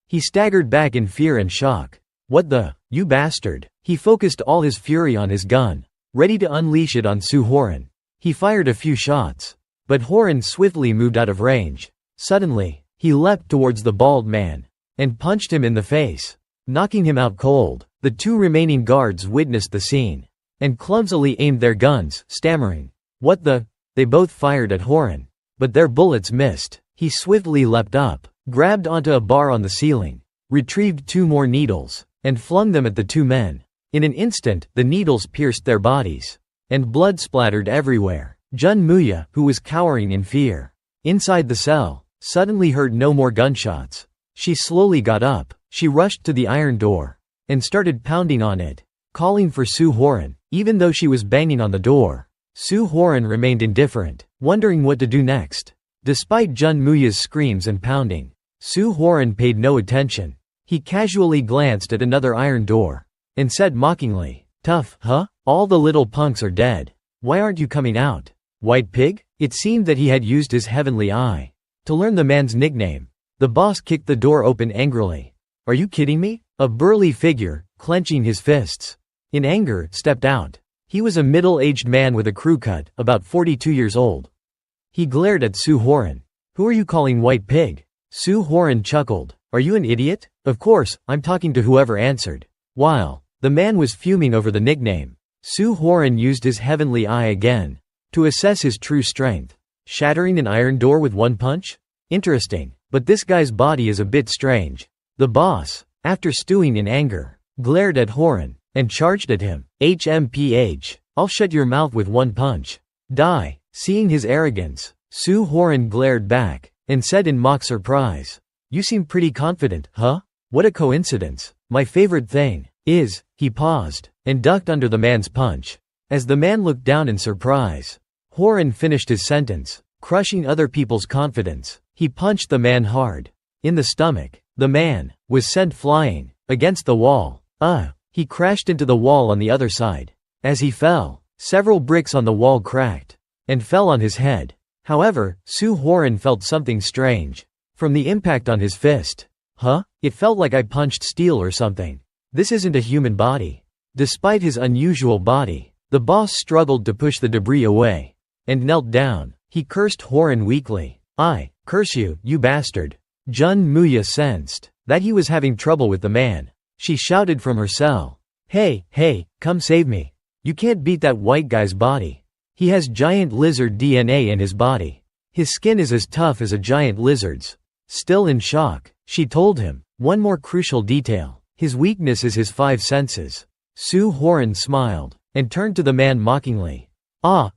S1: He staggered back in fear and shock. What the? You bastard. He focused all his fury on his gun, ready to unleash it on Sue Horan. He fired a few shots, but Horan swiftly moved out of range. Suddenly, he leapt towards the bald man and punched him in the face, knocking him out cold. The 2 remaining guards witnessed the scene and clumsily aimed their guns, stammering, "What the?" They both fired at Horan, but their bullets missed. He swiftly leapt up, grabbed onto a bar on the ceiling, retrieved 2 more needles, and flung them at the two men. In an instant, the needles pierced their bodies, and blood splattered everywhere. Jun Muya, who was cowering in fear inside the cell, suddenly heard no more gunshots. She slowly got up. She rushed to the iron door and started pounding on it, calling for Su Horan. Even though she was banging on the door, Su Horan remained indifferent, wondering what to do next. Despite Jun Muya's screams and pounding, Su Horan paid no attention. He casually glanced at another iron door and said mockingly, "Tough, huh? All the little punks are dead. Why aren't you coming out? White pig?" It seemed that he had used his heavenly eye to learn the man's nickname. The boss kicked the door open angrily. "Are you kidding me?" A burly figure, clenching his fists in anger, stepped out. He was a middle-aged man with a crew cut, about 42 years old. He glared at Su Horan. "Who are you calling white pig?" Su Horan chuckled. "Are you an idiot? Of course, I'm talking to whoever answered." While the man was fuming over the nickname, Su Horan used his heavenly eye again to assess his true strength. Shattering an iron door with one punch? Interesting, but this guy's body is a bit strange. The boss, after stewing in anger, glared at Horan and charged at him. "HMPH, I'll shut your mouth with one punch. Die." Seeing his arrogance, Su Horan glared back and said in mock surprise, "You seem pretty confident, huh? What a coincidence. My favorite thing is," he paused and ducked under the man's punch. As the man looked down in surprise, Horan finished his sentence, crushing other people's confidence. He punched the man hard in the stomach. The man was sent flying against the wall. He crashed into the wall on the other side. As he fell, several bricks on the wall cracked and fell on his head. However, Su Horan felt something strange from the impact on his fist. It felt like I punched steel or something. This isn't a human body." Despite his unusual body, the boss struggled to push the debris away and knelt down. He cursed Horan weakly. "I curse you, you bastard." Jun Muya sensed that he was having trouble with the man. She shouted from her cell, Hey, come save me. You can't beat that white guy's body. He has giant lizard DNA in his body. His skin is as tough as a giant lizard's." Still in shock, she told him, "One more crucial detail. His weakness is his 5 senses." Su Horan smiled and turned to the man mockingly.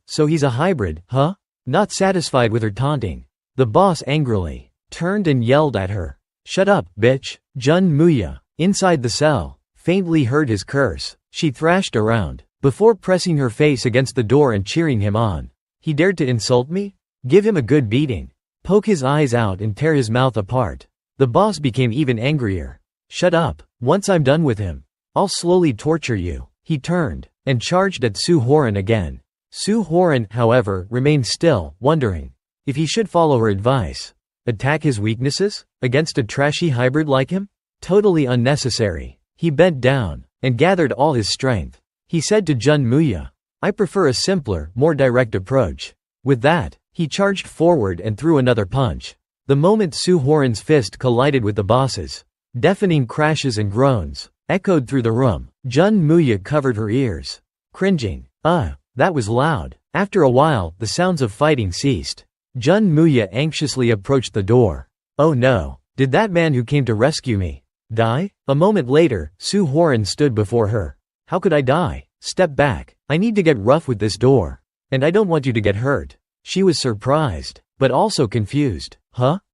S1: So he's a hybrid, huh?" Not satisfied with her taunting, the boss angrily turned and yelled at her. "Shut up, bitch." Jun Muya, inside the cell, faintly heard his curse. She thrashed around before pressing her face against the door and cheering him on. "He dared to insult me? Give him a good beating. Poke his eyes out and tear his mouth apart." The boss became even angrier. "Shut up. Once I'm done with him, I'll slowly torture you." He turned and charged at Su Horan again. Su Horan, however, remained still, wondering if he should follow her advice. Attack his weaknesses? Against a trashy hybrid like him? Totally unnecessary. He bent down and gathered all his strength. He said to Jun Muya, "I prefer a simpler, more direct approach." With that, he charged forward and threw another punch. The moment Su Horan's fist collided with the boss's, deafening crashes and groans echoed through the room. Jun Muya covered her ears, cringing. That was loud. After a while, the sounds of fighting ceased. Jun Muya anxiously approached the door. "Oh no, did that man who came to rescue me die?" A moment later, Su Horan stood before her. "How could I die? Step back. I need to get rough with this door. And I don't want you to get hurt." She was surprised, but also confused.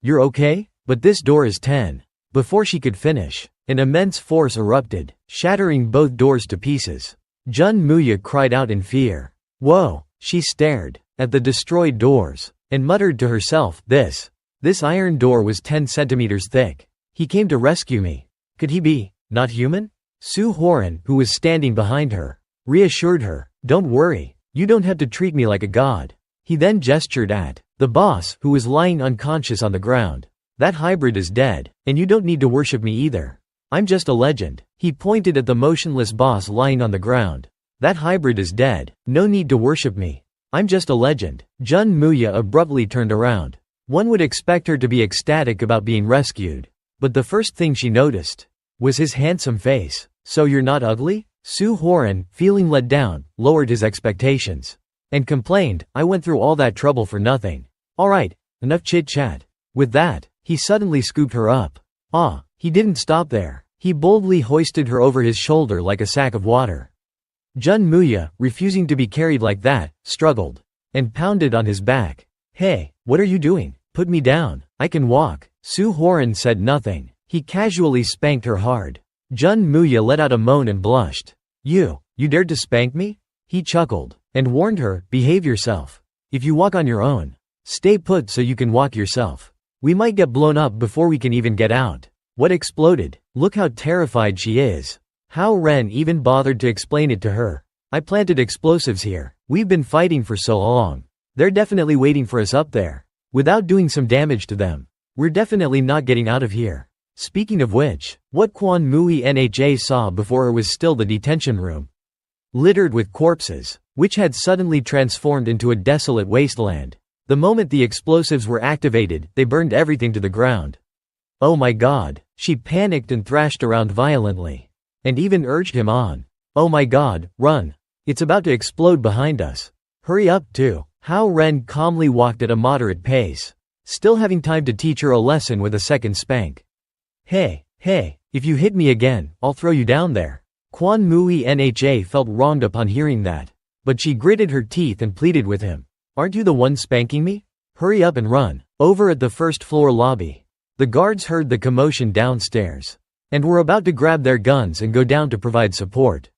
S1: You're okay? But this door is 10. Before she could finish, an immense force erupted, shattering both doors to pieces. Jun Muya cried out in fear. "Whoa!" She stared at the destroyed doors and muttered to herself, This iron door was 10 centimeters thick. He came to rescue me. Could he be not human?" Su Horan, who was standing behind her, reassured her. "Don't worry. You don't have to treat me like a god." He then gestured at the boss, who was lying unconscious on the ground. "That hybrid is dead, and you don't need to worship me either. I'm just a legend." He pointed at the motionless boss lying on the ground. "That hybrid is dead. No need to worship me. I'm just a legend." Jun Muya abruptly turned around. One would expect her to be ecstatic about being rescued, but the first thing she noticed was his handsome face. "So you're not ugly?" Su Horan, feeling let down, lowered his expectations and complained, "I went through all that trouble for nothing. Alright, enough chit-chat." With that, he suddenly scooped her up. He didn't stop there. He boldly hoisted her over his shoulder like a sack of water. Jun Muya, refusing to be carried like that, struggled and pounded on his back. "Hey, what are you doing? Put me down. I can walk." Su Horan said nothing. He casually spanked her hard. Jun Muya let out a moan and blushed. You dared to spank me?" He chuckled and warned her, "Behave yourself. If you walk on your own, stay put so you can walk yourself. We might get blown up before we can even get out." What exploded? Look how terrified she is. How Ren even bothered to explain it to her. "I planted explosives here. We've been fighting for so long. They're definitely waiting for us up there. Without doing some damage to them, we're definitely not getting out of here." Speaking of which, what Quan Mui Nha saw before her was still the detention room, littered with corpses, which had suddenly transformed into a desolate wasteland. The moment the explosives were activated, they burned everything to the ground. "Oh my god," she panicked and thrashed around violently, and even urged him on. "Oh my god, run. It's about to explode behind us. Hurry up too." Hao Ren calmly walked at a moderate pace, still having time to teach her a lesson with a second spank. Hey, if you hit me again, I'll throw you down there." Quan Mui Nha felt wronged upon hearing that, but she gritted her teeth and pleaded with him. "Aren't you the one spanking me? Hurry up and run." Over at the first floor lobby, the guards heard the commotion downstairs, and were about to grab their guns and go down to provide support.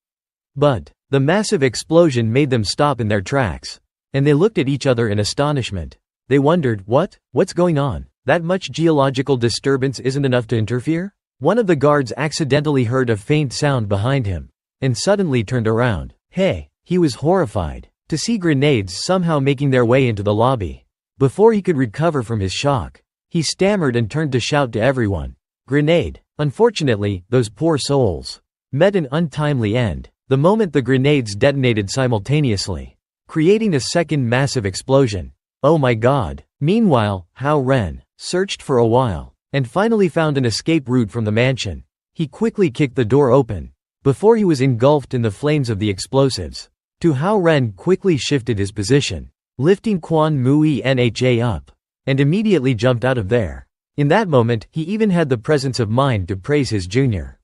S1: But the massive explosion made them stop in their tracks, and they looked at each other in astonishment. They wondered, what's going on? That much geological disturbance isn't enough to interfere? One of the guards accidentally heard a faint sound behind him, and suddenly turned around. Hey, he was horrified to see grenades somehow making their way into the lobby. Before he could recover from his shock, he stammered and turned to shout to everyone. Grenade. Unfortunately, those poor souls met an untimely end the moment the grenades detonated simultaneously, creating a second massive explosion. Oh my god. Meanwhile, Hao Ren searched for a while, and finally found an escape route from the mansion. He quickly kicked the door open, before he was engulfed in the flames of the explosives. Hao Ren quickly shifted his position, lifting Quan Mui Nha up, and immediately jumped out of there. In that moment, he even had the presence of mind to praise his junior.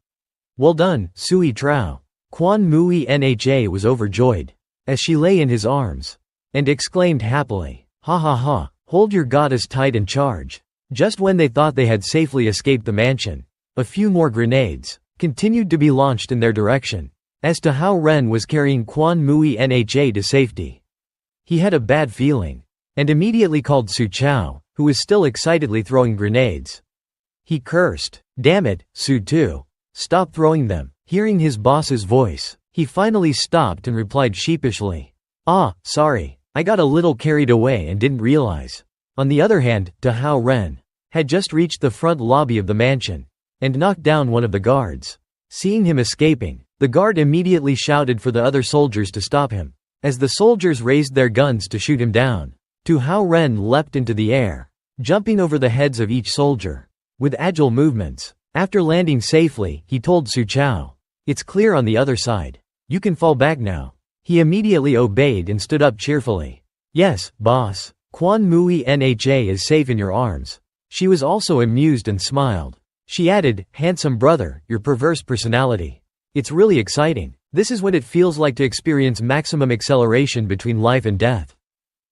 S1: Well done, Sui Trao. Quan Mui Nha was overjoyed, as she lay in his arms, and exclaimed happily, "Ha ha ha, hold your goddess tight and charge." Just when they thought they had safely escaped the mansion, a few more grenades continued to be launched in their direction. As to how Ren was carrying Quan Mui Nha to safety, he had a bad feeling, and immediately called Su Chao, who was still excitedly throwing grenades. He cursed, "Damn it, Su Tu. Stop throwing them." Hearing his boss's voice, he finally stopped and replied sheepishly, "Ah, sorry, I got a little carried away and didn't realize." On the other hand, Hao Ren had just reached the front lobby of the mansion, and knocked down one of the guards. Seeing him escaping, the guard immediately shouted for the other soldiers to stop him. As the soldiers raised their guns to shoot him down, Hao Ren leapt into the air, jumping over the heads of each soldier, with agile movements. After landing safely, he told Su Chao, "It's clear on the other side. You can fall back now." He immediately obeyed and stood up cheerfully. "Yes, boss. Quan Mui Nha is safe in your arms." She was also amused and smiled. She added, "Handsome brother, your perverse personality. It's really exciting. This is what it feels like to experience maximum acceleration between life and death."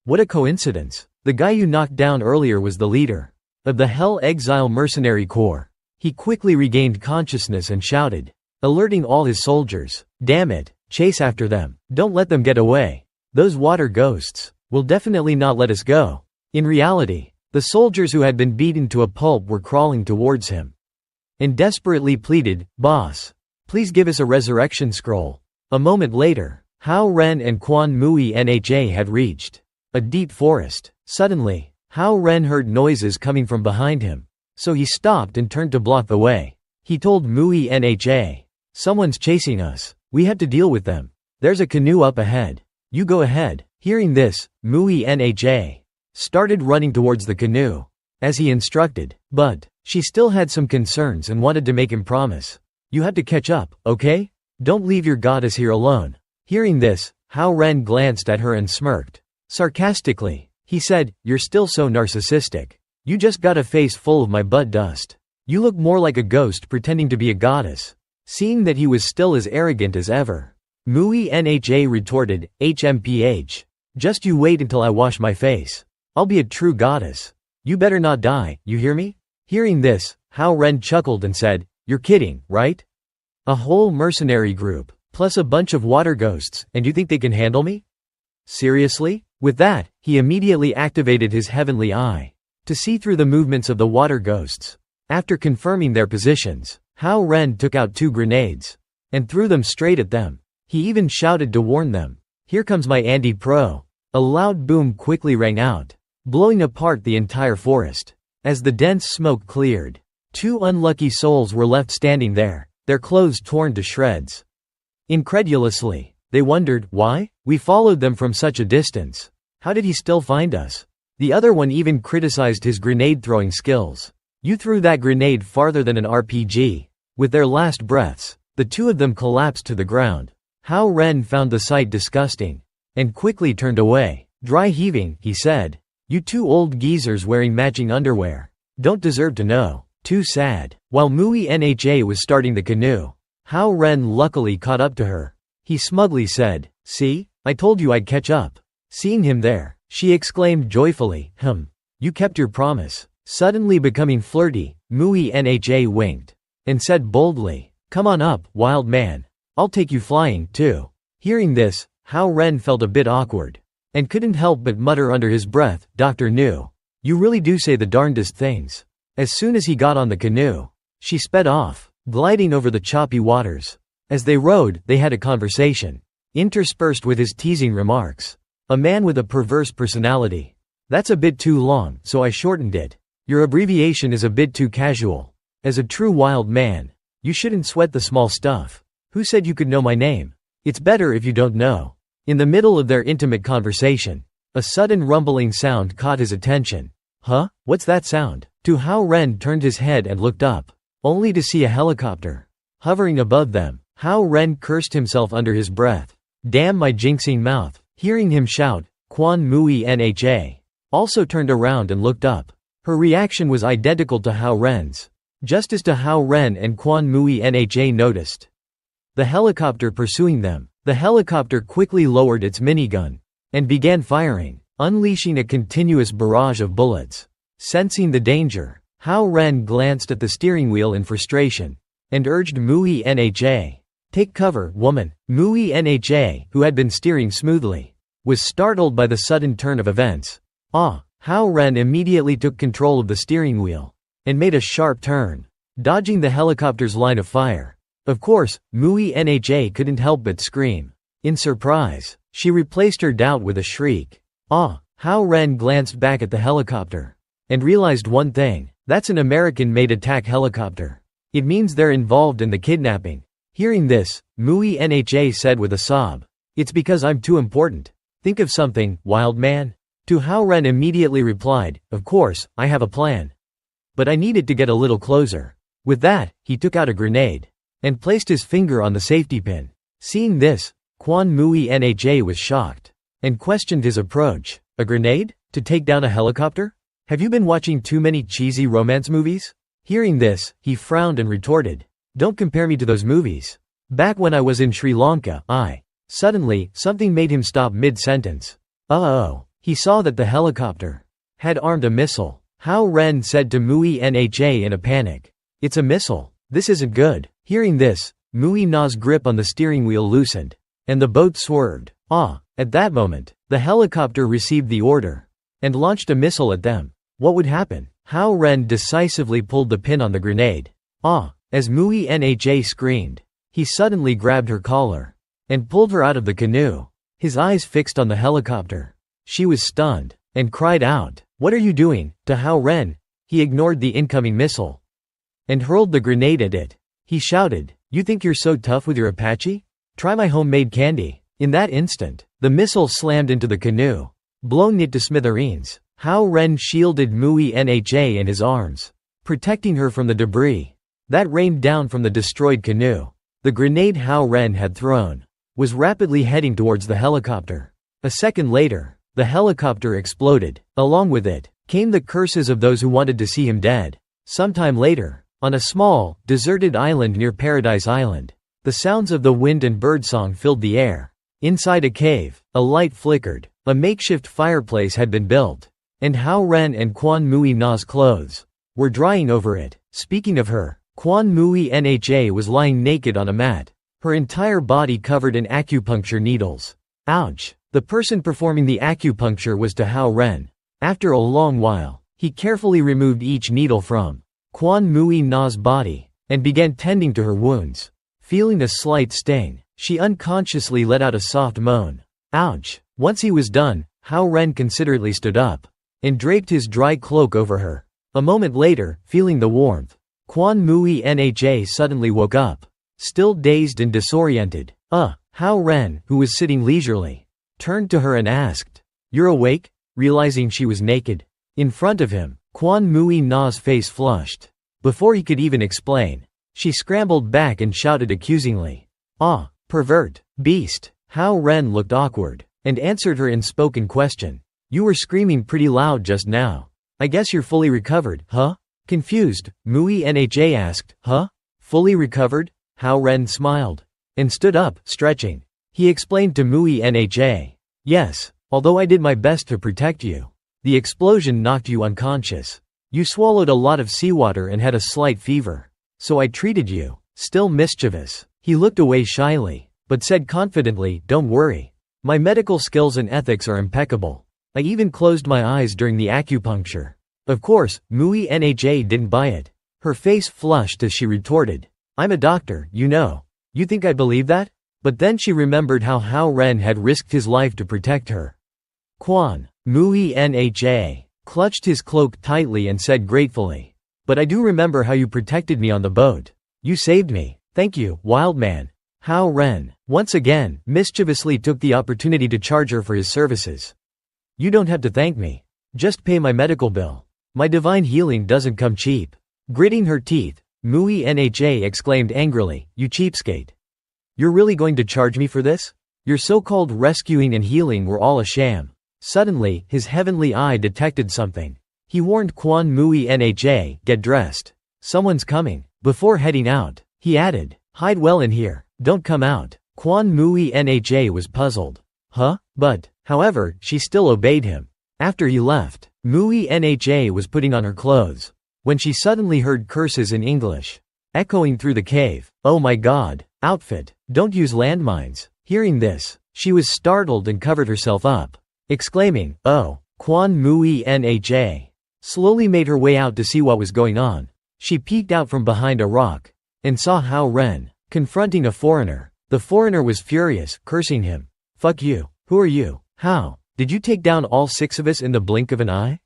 S1: What a coincidence. The guy you knocked down earlier was the leader of the Hell Exile Mercenary Corps. He quickly regained consciousness and shouted, alerting all his soldiers, "Damn it, chase after them. Don't let them get away. Those water ghosts will definitely not let us go." In reality, the soldiers who had been beaten to a pulp were crawling towards him, and desperately pleaded, "Boss, please give us a resurrection scroll." A moment later, Hao Ren and Quan Mui Nha had reached a deep forest. Suddenly, Hao Ren heard noises coming from behind him, so he stopped and turned to block the way. He told Mui Nha, "Someone's chasing us. We have to deal with them. There's a canoe up ahead. You go ahead." Hearing this, Mui Nha started running towards the canoe, as he instructed, but she still had some concerns and wanted to make him promise. "You have to catch up, okay? Don't leave your goddess here alone." Hearing this, Hao Ren glanced at her and smirked. Sarcastically, he said, "You're still so narcissistic. You just got a face full of my butt dust." You look more like a ghost pretending to be a goddess." Seeing that he was still as arrogant as ever, Mui Nha retorted, "HMPH. Just you wait until I wash my face. I'll be a true goddess. You better not die, you hear me?" Hearing this, Hao Ren chuckled and said, "You're kidding, right? A whole mercenary group, plus a bunch of water ghosts, and you think they can handle me? Seriously?" With that, he immediately activated his heavenly eye to see through the movements of the water ghosts. After confirming their positions, Hao Ren took out 2 grenades and threw them straight at them. He even shouted to warn them, "Here comes my anti-pro." A loud boom quickly rang out, blowing apart the entire forest. As the dense smoke cleared, 2 unlucky souls were left standing there, their clothes torn to shreds. Incredulously, they wondered, "Why? We followed them from such a distance. How did he still find us?" The other one even criticized his grenade-throwing skills. "You threw that grenade farther than an RPG." With their last breaths, the 2 of them collapsed to the ground. Hao Ren found the sight disgusting and quickly turned away. Dry heaving, he said, "You 2 old geezers wearing matching underwear don't deserve to know." Too sad. While Mui Nha was starting the canoe, Hao Ren luckily caught up to her. He smugly said, "See? I told you I'd catch up." Seeing him there, she exclaimed joyfully, "You kept your promise." Suddenly becoming flirty, Mui Nha winked and said boldly, "Come on up, wild man. I'll take you flying, too." Hearing this, Hao Ren felt a bit awkward and couldn't help but mutter under his breath, "Dr. Nu, you really do say the darndest things." As soon as he got on the canoe, she sped off, gliding over the choppy waters. As they rowed, they had a conversation, interspersed with his teasing remarks. "A man with a perverse personality. That's a bit too long, so I shortened it. Your abbreviation is a bit too casual. As a true wild man, you shouldn't sweat the small stuff. Who said you could know my name? It's better if you don't know." In the middle of their intimate conversation, a sudden rumbling sound caught his attention. "Huh? What's that sound?" Hao Ren turned his head and looked up, only to see a helicopter hovering above them. Hao Ren cursed himself under his breath. "Damn my jinxing mouth." Hearing him shout, Quan Mui Nha also turned around and looked up. Her reaction was identical to Hao Ren's, just as Hao Ren and Quan Mui Nha noticed the helicopter pursuing them. The helicopter quickly lowered its minigun and began firing, unleashing a continuous barrage of bullets. Sensing the danger, Hao Ren glanced at the steering wheel in frustration and urged Mui Nha, "Take cover, woman." Mui Nha, who had been steering smoothly, was startled by the sudden turn of events. Hao Ren immediately took control of the steering wheel and made a sharp turn, dodging the helicopter's line of fire. Of course, Mui Nha couldn't help but scream. In surprise, she replaced her doubt with a shriek. Hao Ren glanced back at the helicopter and realized one thing: that's an American-made attack helicopter. It means they're involved in the kidnapping. Hearing this, Mui Nha said with a sob, "It's because I'm too important. Think of something, wild man." Hao Ren immediately replied, "Of course, I have a plan. But I needed to get a little closer." With that, he took out a grenade and placed his finger on the safety pin. Seeing this, Quan Mui Nha was shocked and questioned his approach. "A grenade? To take down a helicopter? Have you been watching too many cheesy romance movies?" Hearing this, he frowned and retorted, "Don't compare me to those movies. Back when I was in Sri Lanka, Suddenly, something made him stop mid-sentence. He saw that the helicopter had armed a missile. Hao Ren said to Mui Nha in a panic, "It's a missile. This isn't good." Hearing this, Mui Na's grip on the steering wheel loosened, and the boat swerved. At that moment, the helicopter received the order and launched a missile at them. What would happen? Hao Ren decisively pulled the pin on the grenade. As Mui Nha screamed, he suddenly grabbed her collar and pulled her out of the canoe, his eyes fixed on the helicopter. She was stunned and cried out, "What are you doing?" To Hao Ren, he ignored the incoming missile and hurled the grenade at it. He shouted, "You think you're so tough with your Apache? Try my homemade candy." In that instant, the missile slammed into the canoe, blowing it to smithereens. Hao Ren shielded Mui Nha in his arms, protecting her from the debris that rained down from the destroyed canoe. The grenade Hao Ren had thrown was rapidly heading towards the helicopter. A second later, the helicopter exploded. Along with it came the curses of those who wanted to see him dead. Sometime later, On a small, deserted island near Paradise Island. The sounds of the wind and birdsong filled the air. Inside a cave, a light flickered. A makeshift fireplace had been built. And Hao Ren and Quan Mui Na's clothes were drying over it. Speaking of her, Quan Mui Nha was lying naked on a mat, her entire body covered in acupuncture needles. Ouch! The person performing the acupuncture was to Hao Ren. After a long while, he carefully removed each needle from Quan Mui Na's body and began tending to her wounds. Feeling a slight sting, she unconsciously let out a soft moan. Ouch! Once he was done, Hao Ren considerately stood up and draped his dry cloak over her. A moment later, feeling the warmth, Quan Mui Nha suddenly woke up, still dazed and disoriented. Hao Ren, who was sitting leisurely, turned to her and asked, "You're awake?" Realizing she was naked in front of him, Quan Mui Na's face flushed. Before he could even explain, she scrambled back and shouted accusingly, "Ah, pervert, beast!" Hao Ren looked awkward and answered her unspoken question. "You were screaming pretty loud just now. I guess you're fully recovered, huh?" Confused, Mui Nha asked, "Huh? Fully recovered?" Hao Ren smiled and stood up, stretching. He explained to Mui Nha, "Yes, although I did my best to protect you. The explosion knocked you unconscious. You swallowed a lot of seawater and had a slight fever. So I treated you." Still mischievous, he looked away shyly, but said confidently, "Don't worry. My medical skills and ethics are impeccable. I even closed my eyes during the acupuncture." Of course, Mui Nha didn't buy it. Her face flushed as she retorted, "I'm a doctor, you know. You think I believe that?" But then she remembered how Hao Ren had risked his life to protect her. Quan Mui Nha clutched his cloak tightly and said gratefully, "But I do remember how you protected me on the boat. You saved me. Thank you, wild man." Hao Ren, once again, mischievously took the opportunity to charge her for his services. "You don't have to thank me. Just pay my medical bill. My divine healing doesn't come cheap." Gritting her teeth, Mui Nha exclaimed angrily, "You cheapskate. You're really going to charge me for this? Your so-called rescuing and healing were all a sham." Suddenly, his heavenly eye detected something. He warned Quan Mui Nha, "Get dressed. Someone's coming." Before heading out, he added, "Hide well in here. Don't come out." Quan Mui Nha was puzzled. Huh? But, however, she still obeyed him. After he left, Mui Nha was putting on her clothes when she suddenly heard curses in English echoing through the cave. "Oh my god, outfit, don't use landmines." Hearing this, she was startled and covered herself up, exclaiming, "Oh." Quan Mui Nha slowly made her way out to see what was going on. She peeked out from behind a rock and saw Hao Ren confronting a foreigner. The foreigner was furious, cursing him. "Fuck you. Who are you? How did you take down all 6 of us in the blink of an eye?"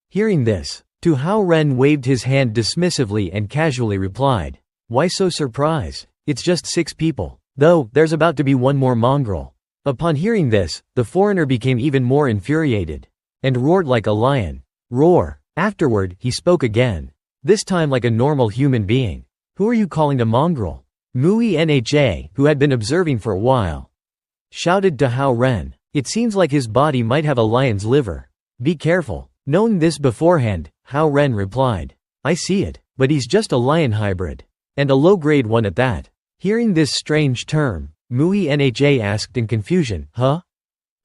S1: Hearing this, Tu Hao Ren waved his hand dismissively and casually replied, "Why so surprised? It's just 6 people. Though, there's about to be one more mongrel." Upon hearing this, the foreigner became even more infuriated and roared like a lion. Roar. Afterward, he spoke again, this time like a normal human being. "Who are you calling a mongrel?" Mui Nha, who had been observing for a while, shouted to Hao Ren. "It seems like his body might have a lion's liver. Be careful." Knowing this beforehand, Hao Ren replied, "I see it, but he's just a lion hybrid. And a low-grade one at that." Hearing this strange term, Mui Nha asked in confusion, "Huh?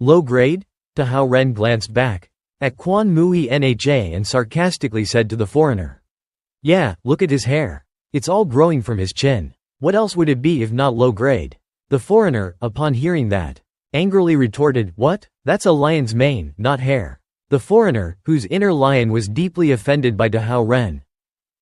S1: Low grade?" Tu Hao Ren glanced back at Quan Mui Nha and sarcastically said to the foreigner, "Yeah, look at his hair. It's all growing from his chin. What else would it be if not low grade?" The foreigner, upon hearing that, angrily retorted, "What? That's a lion's mane, not hair." The foreigner, whose inner lion was deeply offended by Tu Hao Ren,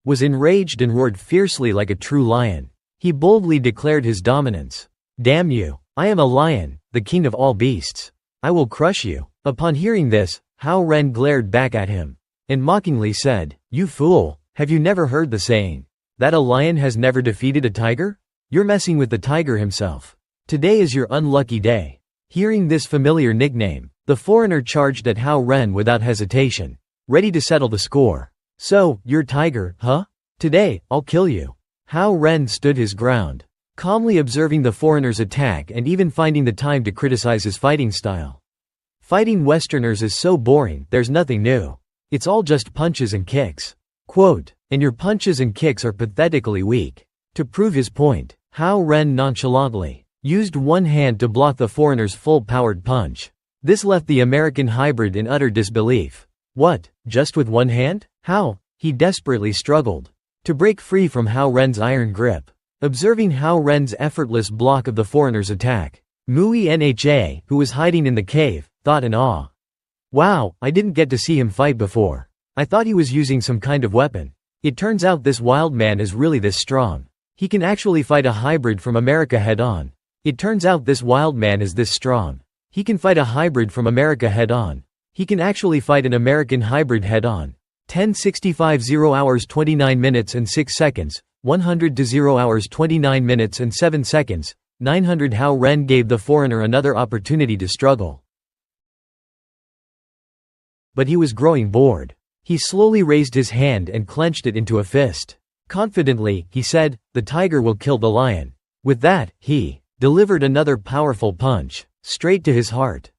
S1: was enraged and roared fiercely like a true lion. He boldly declared his dominance. "Damn you! I am a lion, the king of all beasts. I will crush you." Upon hearing this, Hao Ren glared back at him and mockingly said, "You fool, have you never heard the saying that a lion has never defeated a tiger? You're messing with the tiger himself. Today is your unlucky day." Hearing this familiar nickname, the foreigner charged at Hao Ren without hesitation, ready to settle the score. "So, you're tiger, huh? Today, I'll kill you." Hao Ren stood his ground, calmly observing the foreigner's attack and even finding the time to criticize his fighting style. "Fighting Westerners is so boring, there's nothing new. It's all just punches and kicks. Quote, "And your punches and kicks are pathetically weak." To prove his point, Hao Ren nonchalantly used one hand to block the foreigner's full-powered punch. This left the American hybrid in utter disbelief. What, just with one hand? How? He desperately struggled to break free from Hao Ren's iron grip. Observing Hao Ren's effortless block of the foreigner's attack, Mui Nha, who was hiding in the cave, thought in awe. Wow, I didn't get to see him fight before. I thought he was using some kind of weapon. It turns out this wild man is really this strong. He can actually fight a hybrid from America head-on. It turns out this wild man is this strong. He can fight a hybrid from America head-on. He can actually fight an American hybrid head-on. 10:65 0 hours 29 minutes and 6 seconds, 100 to 0 hours 29 minutes and 7 seconds, 900. Hao Ren gave the foreigner another opportunity to struggle. But he was growing bored. He slowly raised his hand and clenched it into a fist. Confidently, he said, "The tiger will kill the lion." With that, he delivered another powerful punch, straight to his heart.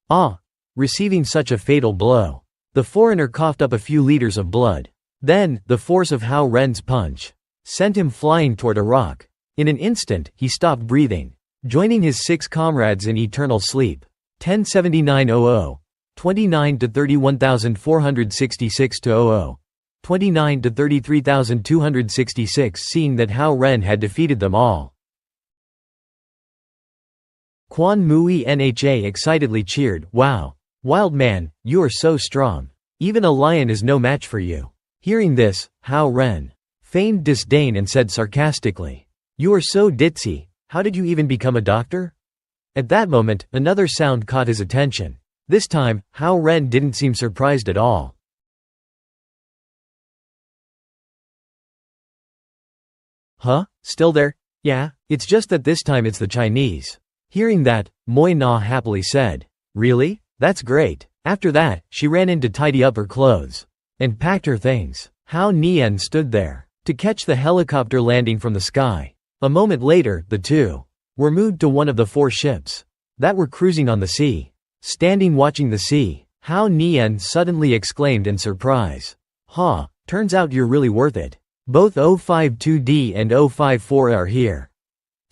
S1: Receiving such a fatal blow, the foreigner coughed up a few liters of blood. Then, the force of Hao Ren's punch sent him flying toward a rock. In an instant, he stopped breathing, joining his 6 comrades in eternal sleep. 10:79:00, 29 to 31,466 to 00. 29 to 33,266. Seeing that Hao Ren had defeated them all, Quan Mui Nha excitedly cheered, "Wow! Wild man, you are so strong. Even a lion is no match for you." Hearing this, Hao Ren feigned disdain and said sarcastically, "You are so ditzy, how did you even become a doctor?" At that moment, another sound caught his attention. This time, Hao Ren didn't seem surprised at all. "Huh? Still there? Yeah, it's just that this time it's the Chinese." Hearing that, Moi Na happily said, "Really? That's great." After that, she ran in to tidy up her clothes and packed her things. Hao Nian stood there to catch the helicopter landing from the sky. A moment later, the two were moved to one of the 4 ships that were cruising on the sea. Standing watching the sea, Hao Nian suddenly exclaimed in surprise, turns out you're really worth it. Both 052D and 054 are here."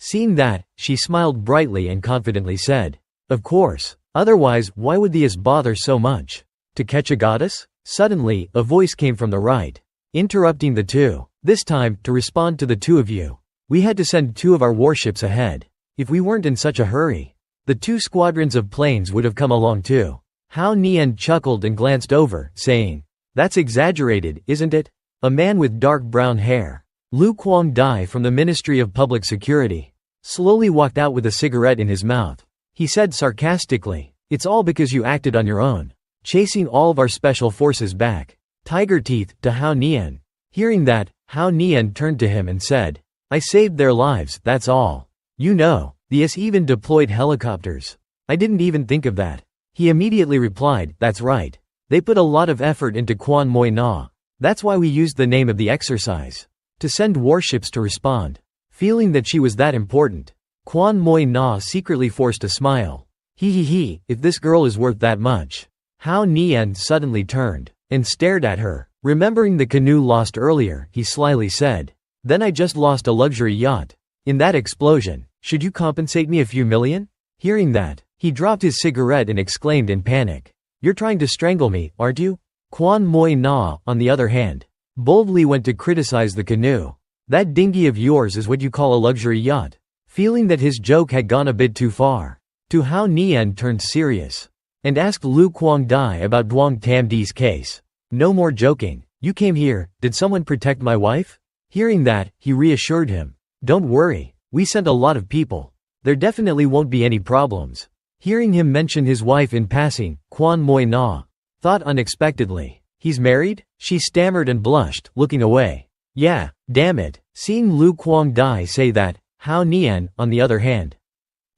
S1: Seeing that, she smiled brightly and confidently said, "Of course. Otherwise, why would the US bother so much? To catch a goddess?" Suddenly, a voice came from the right, interrupting the two. "This time, to respond to the two of you, we had to send 2 of our warships ahead. If we weren't in such a hurry, the 2 squadrons of planes would have come along too." Hao Nian chuckled and glanced over, saying, "That's exaggerated, isn't it?" A man with dark brown hair, Lu Guangdai from the Ministry of Public Security, slowly walked out with a cigarette in his mouth. He said sarcastically, "It's all because you acted on your own, chasing all of our special forces back." Tiger teeth, to Hao Nian. Hearing that, Hao Nian turned to him and said, "I saved their lives, that's all. You know, the US even deployed helicopters. I didn't even think of that." He immediately replied, "That's right. They put a lot of effort into Quan Moi Na. That's why we used the name of the exercise to send warships to respond." Feeling that she was that important, Quan Moi Na secretly forced a smile. He, if this girl is worth that much." Hao Nian suddenly turned and stared at her. Remembering the canoe lost earlier, he slyly said, "Then I just lost a luxury yacht in that explosion. Should you compensate me a few million?" Hearing that, he dropped his cigarette and exclaimed in panic, "You're trying to strangle me, aren't you?" Quan Moi Na, on the other hand, boldly went to criticize the canoe. "That dinghy of yours is what you call a luxury yacht?" Feeling that his joke had gone a bit too far, Tu Hao Nian turned serious and asked Lu Guangdai about Duang Tamdi's case. "No more joking. You came here, did someone protect my wife?" Hearing that, he reassured him, "Don't worry, we sent a lot of people. There definitely won't be any problems." Hearing him mention his wife in passing, Quan Moi Na thought unexpectedly, "He's married?" She stammered and blushed, looking away. "Yeah, damn it." Seeing Lu Guangdai say that, Hao Nian, on the other hand,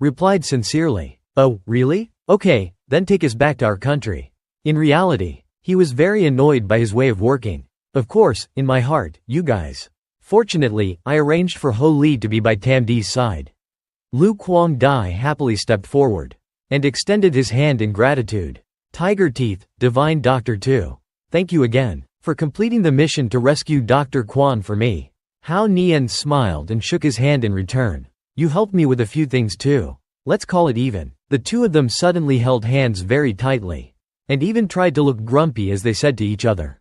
S1: replied sincerely, "Oh, really? Okay, then take us back to our country." In reality, he was very annoyed by his way of working. "Of course, in my heart, you guys. Fortunately, I arranged for Ho Li to be by Tamdi's side." Lu Guangdai happily stepped forward and extended his hand in gratitude. Tiger teeth, divine doctor too. Thank you again. for completing the mission to rescue Dr. Quan for me. Hao Nian smiled and shook his hand in return. You helped me with a few things too. Let's call it even. The two of them suddenly held hands very tightly, and even tried to look grumpy as they said to each other,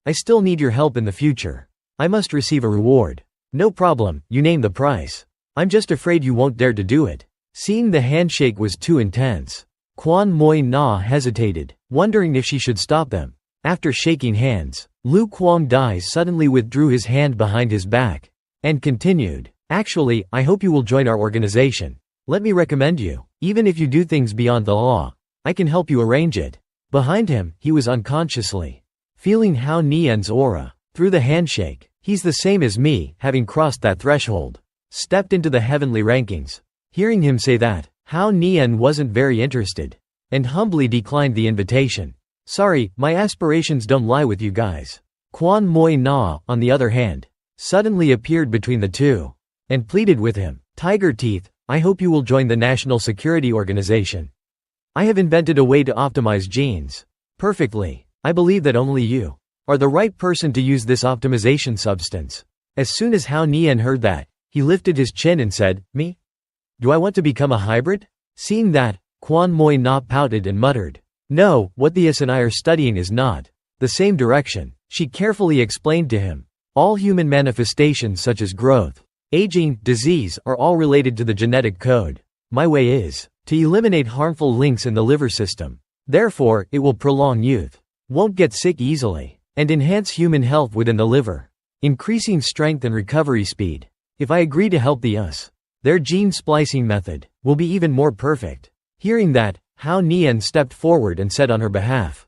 S1: I still need your help in the future. I must receive a reward. No problem, you name the price. I'm just afraid you won't dare to do it. Seeing the handshake was too intense, Quan Moi Na hesitated, wondering if she should stop them. After shaking hands, Lu Kuang-dai suddenly withdrew his hand behind his back, and continued, Actually, I hope you will join our organization. Let me recommend you. Even if you do things beyond the law, I can help you arrange it. Behind him, he was unconsciously feeling Hao Nian's aura. Through the handshake, he's the same as me, having crossed that threshold. Stepped into the heavenly rankings. Hearing him say that, Hao Nian wasn't very interested, and humbly declined the invitation. Sorry, my aspirations don't lie with you guys. Quan Moi Na, on the other hand, suddenly appeared between the two, and pleaded with him, Tiger Teeth, I hope you will join the National Security Organization. I have invented a way to optimize genes perfectly. I believe that only you are the right person to use this optimization substance. As soon as Hao Nian heard that, he lifted his chin and said, Me? Do I want to become a hybrid? Seeing that, Quan Moi Na pouted and muttered, No, what the S and I are studying is not the same direction. She carefully explained to him, all human manifestations such as growth, aging, disease are all related to the genetic code. My way is to eliminate harmful links in the liver system. Therefore, it will prolong youth, won't get sick easily, and enhance human health within the liver, increasing strength and recovery speed. If I agree to help the US, their gene splicing method will be even more perfect. Hearing that, Hao Nian stepped forward and said on her behalf,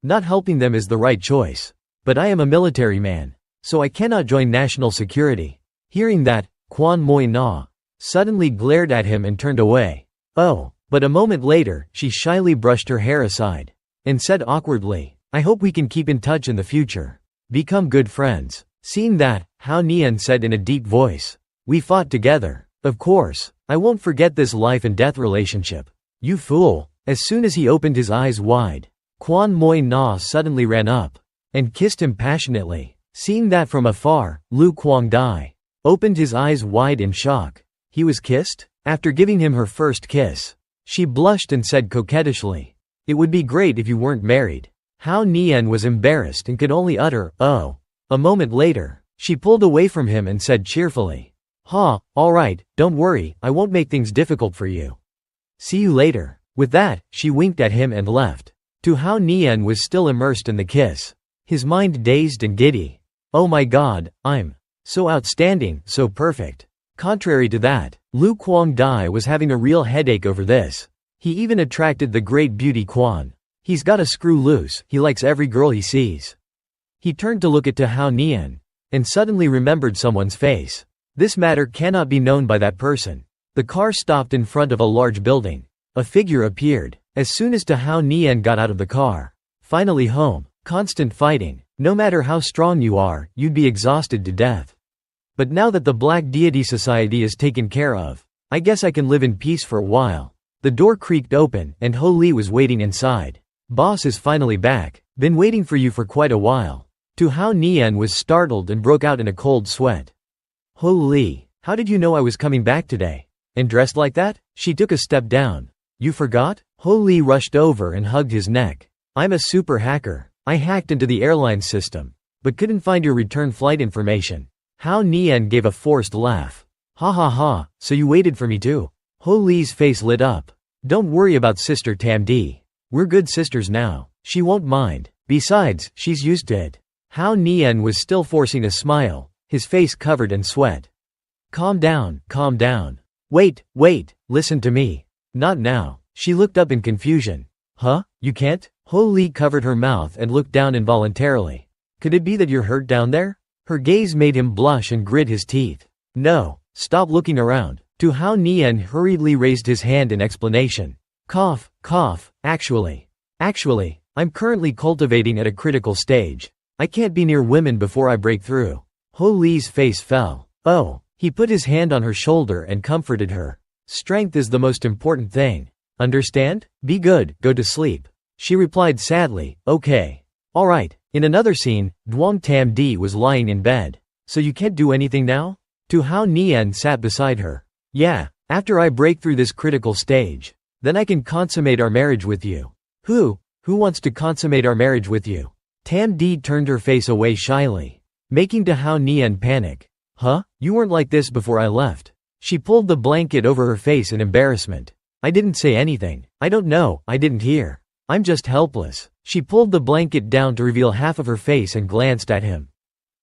S1: Not helping them is the right choice. But I am a military man, so I cannot join national security. Hearing that, Quan Moi Na suddenly glared at him and turned away. Oh, but a moment later, she shyly brushed her hair aside, and said awkwardly, I hope we can keep in touch in the future. Become good friends. Seeing that, Hao Nian said in a deep voice, We fought together. Of course, I won't forget this life and death relationship. You fool. As soon as he opened his eyes wide, Quan Moi Na suddenly ran up and kissed him passionately. Seeing that from afar, Lu Kuang-dai opened his eyes wide in shock. He was kissed? After giving him her first kiss, she blushed and said coquettishly, It would be great if you weren't married. Hao Nian was embarrassed and could only utter, Oh. A moment later, she pulled away from him and said cheerfully, all right, don't worry, I won't make things difficult for you. See you later. With that, she winked at him and left. Hao Nian was still immersed in the kiss, his mind dazed and giddy. Oh my god, I'm so outstanding, so perfect. Contrary to that, Lu Kuang-dai was having a real headache over this. He even attracted the great beauty Quan. He's got a screw loose, he likes every girl he sees. He turned to look at Hao Nian, and suddenly remembered someone's face. This matter cannot be known by that person. The car stopped in front of a large building. A figure appeared. As soon as Hao Nian got out of the car. Finally home. Constant fighting. No matter how strong you are, you'd be exhausted to death. But now that the Black Deity Society is taken care of, I guess I can live in peace for a while. The door creaked open, and Ho Li was waiting inside. Boss is finally back. Been waiting for you for quite a while. Hao Nian was startled and broke out in a cold sweat. Ho Li, how did you know I was coming back today? And dressed like that? She took a step down. You forgot? Ho Li rushed over and hugged his neck. I'm a super hacker. I hacked into the airline system, but couldn't find your return flight information. Hao Nian gave a forced laugh. Ha ha ha, so you waited for me too? Ho Li's face lit up. Don't worry about Sister Tam Di. We're good sisters now. She won't mind. Besides, she's used to it. Hao Nian was still forcing a smile, his face covered in sweat. Calm down, calm down. Wait, listen to me. Not now. She looked up in confusion. Huh? You can't? Ho Li covered her mouth and looked down involuntarily. Could it be that you're hurt down there? Her gaze made him blush and grit his teeth. No. Stop looking around. Hao Nian hurriedly raised his hand in explanation. Cough. Actually, I'm currently cultivating at a critical stage. I can't be near women before I break through. Ho Li's face fell. Oh. He put his hand on her shoulder and comforted her. Strength is the most important thing. Understand? Be good, go to sleep. She replied sadly, Okay. Alright, In another scene, Duong Tam Di was lying in bed. So you can't do anything now? Tu Hao Nian sat beside her. Yeah, after I break through this critical stage, then I can consummate our marriage with you. Who wants to consummate our marriage with you? Tam Di turned her face away shyly, making Tu Hao Nian panic. Huh? You weren't like this before I left. She pulled the blanket over her face in embarrassment. I didn't say anything. I don't know, I didn't hear. I'm just helpless. She pulled the blanket down to reveal half of her face and glanced at him.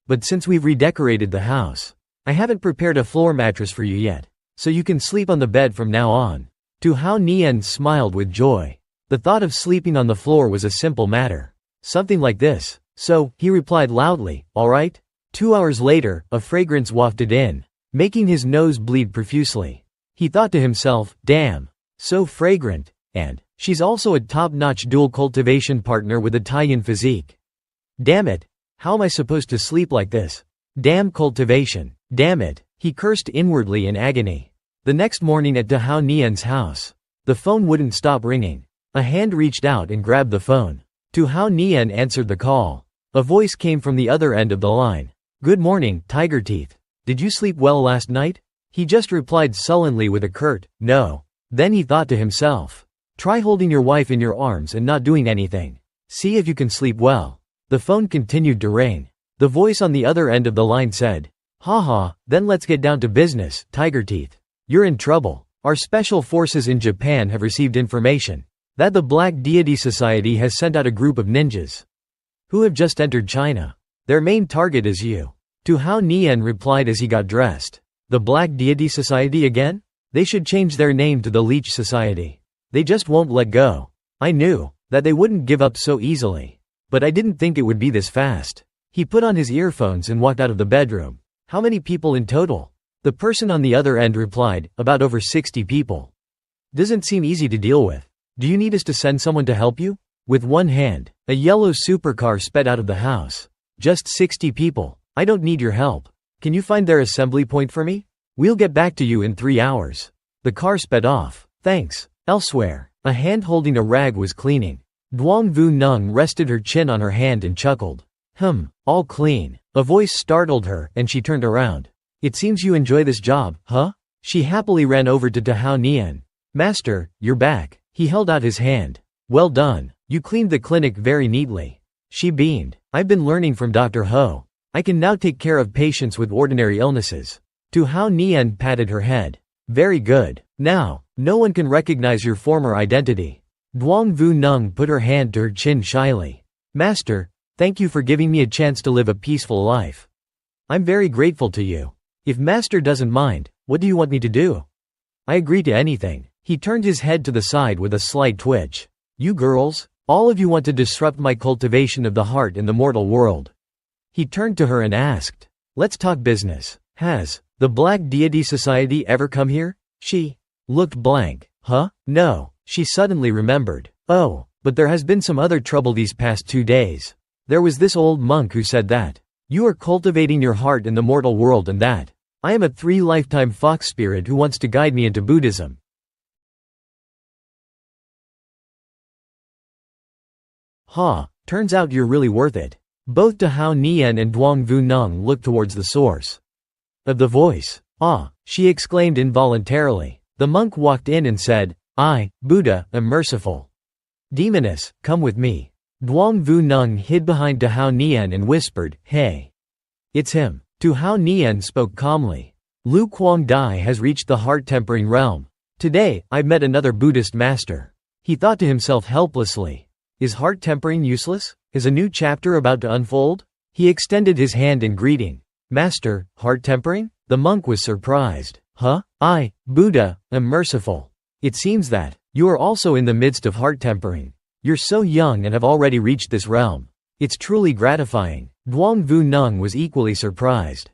S1: But since we've redecorated the house, I haven't prepared a floor mattress for you yet, so you can sleep on the bed from now on. Tu Hao Nian smiled with joy. The thought of sleeping on the floor was a simple matter. Something like this. So, he replied loudly, all right? 2 hours later, a fragrance wafted in, making his nose bleed profusely. He thought to himself, damn, so fragrant, and she's also a top-notch dual cultivation partner with Italian physique. Damn it, how am I supposed to sleep like this? Damn cultivation, damn it, he cursed inwardly in agony. The next morning at Tu Hao Nian's house, the phone wouldn't stop ringing. A hand reached out and grabbed the phone. Tu Hao Nian answered the call. A voice came from the other end of the line. Good morning, Tiger Teeth. Did you sleep well last night? He just replied sullenly with a curt, no. Then he thought to himself, try holding your wife in your arms and not doing anything. See if you can sleep well. The phone continued to ring. The voice on the other end of the line said, haha, then let's get down to business, Tiger Teeth. You're in trouble. Our special forces in Japan have received information that the Black Deity Society has sent out a group of ninjas who have just entered China. Their main target is you. Tu Hao Nian replied as he got dressed. The Black Deity Society again? They should change their name to the Leech Society. They just won't let go. I knew that they wouldn't give up so easily. But I didn't think it would be this fast. He put on his earphones and walked out of the bedroom. How many people in total? The person on the other end replied, about over 60 people. Doesn't seem easy to deal with. Do you need us to send someone to help you? With one hand, a yellow supercar sped out of the house. Just 60 people. I don't need your help. Can you find their assembly point for me? We'll get back to you in 3 hours. The car sped off. Thanks. Elsewhere, a hand holding a rag was cleaning. Duong Vu Nung rested her chin on her hand and chuckled. All clean. A voice startled her, and she turned around. It seems you enjoy this job, huh? She happily ran over to Tu Hao Nian. Master, you're back. He held out his hand. Well done. You cleaned the clinic very neatly. She beamed. I've been learning from Dr. Ho. I can now take care of patients with ordinary illnesses. Tu Hao Nian patted her head. Very good. Now, no one can recognize your former identity. Duong Vu Nung put her hand to her chin shyly. Master, thank you for giving me a chance to live a peaceful life. I'm very grateful to you. If Master doesn't mind, what do you want me to do? I agree to anything. He turned his head to the side with a slight twitch. You girls, all of you want to disrupt my cultivation of the heart in the mortal world. He turned to her and asked, let's talk business. Has the Black Deity Society ever come here? She looked blank. Huh? No. She suddenly remembered. Oh, but there has been some other trouble these past 2 days. There was this old monk who said that you are cultivating your heart in the mortal world and that I am a 3-lifetime fox spirit who wants to guide me into Buddhism. Turns out you're really worth it. Both Tu Hao Nian and Duong Vu Nung looked towards the source of the voice. She exclaimed involuntarily. The monk walked in and said, I, Buddha, am merciful. Demoness, come with me. Duong Vu Nung hid behind Tu Hao Nian and whispered, hey. It's him. Tu Hao Nian spoke calmly. Lu Kuang Dai has reached the heart-tempering realm. Today, I've met another Buddhist master. He thought to himself helplessly. Is heart-tempering useless? Is a new chapter about to unfold? He extended his hand in greeting. Master, heart-tempering? The monk was surprised. I, Buddha, am merciful. It seems that you are also in the midst of heart-tempering. You're so young and have already reached this realm. It's truly gratifying. Duong Vu Nung was equally surprised.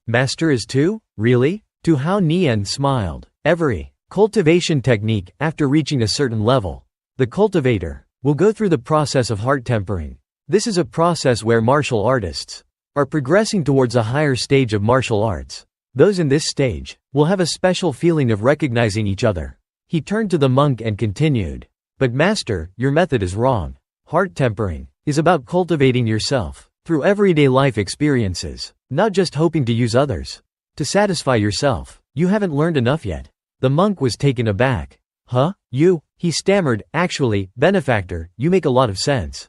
S1: Master is too? Really? Tu Hao Nian smiled. Every cultivation technique, after reaching a certain level, the cultivator will go through the process of heart-tempering. This is a process where martial artists are progressing towards a higher stage of martial arts. Those in this stage will have a special feeling of recognizing each other. He turned to the monk and continued. But master, your method is wrong. Heart-tempering is about cultivating yourself through everyday life experiences, not just hoping to use others to satisfy yourself. You haven't learned enough yet." The monk was taken aback. "Huh? You?" he stammered. "Actually, benefactor, you make a lot of sense."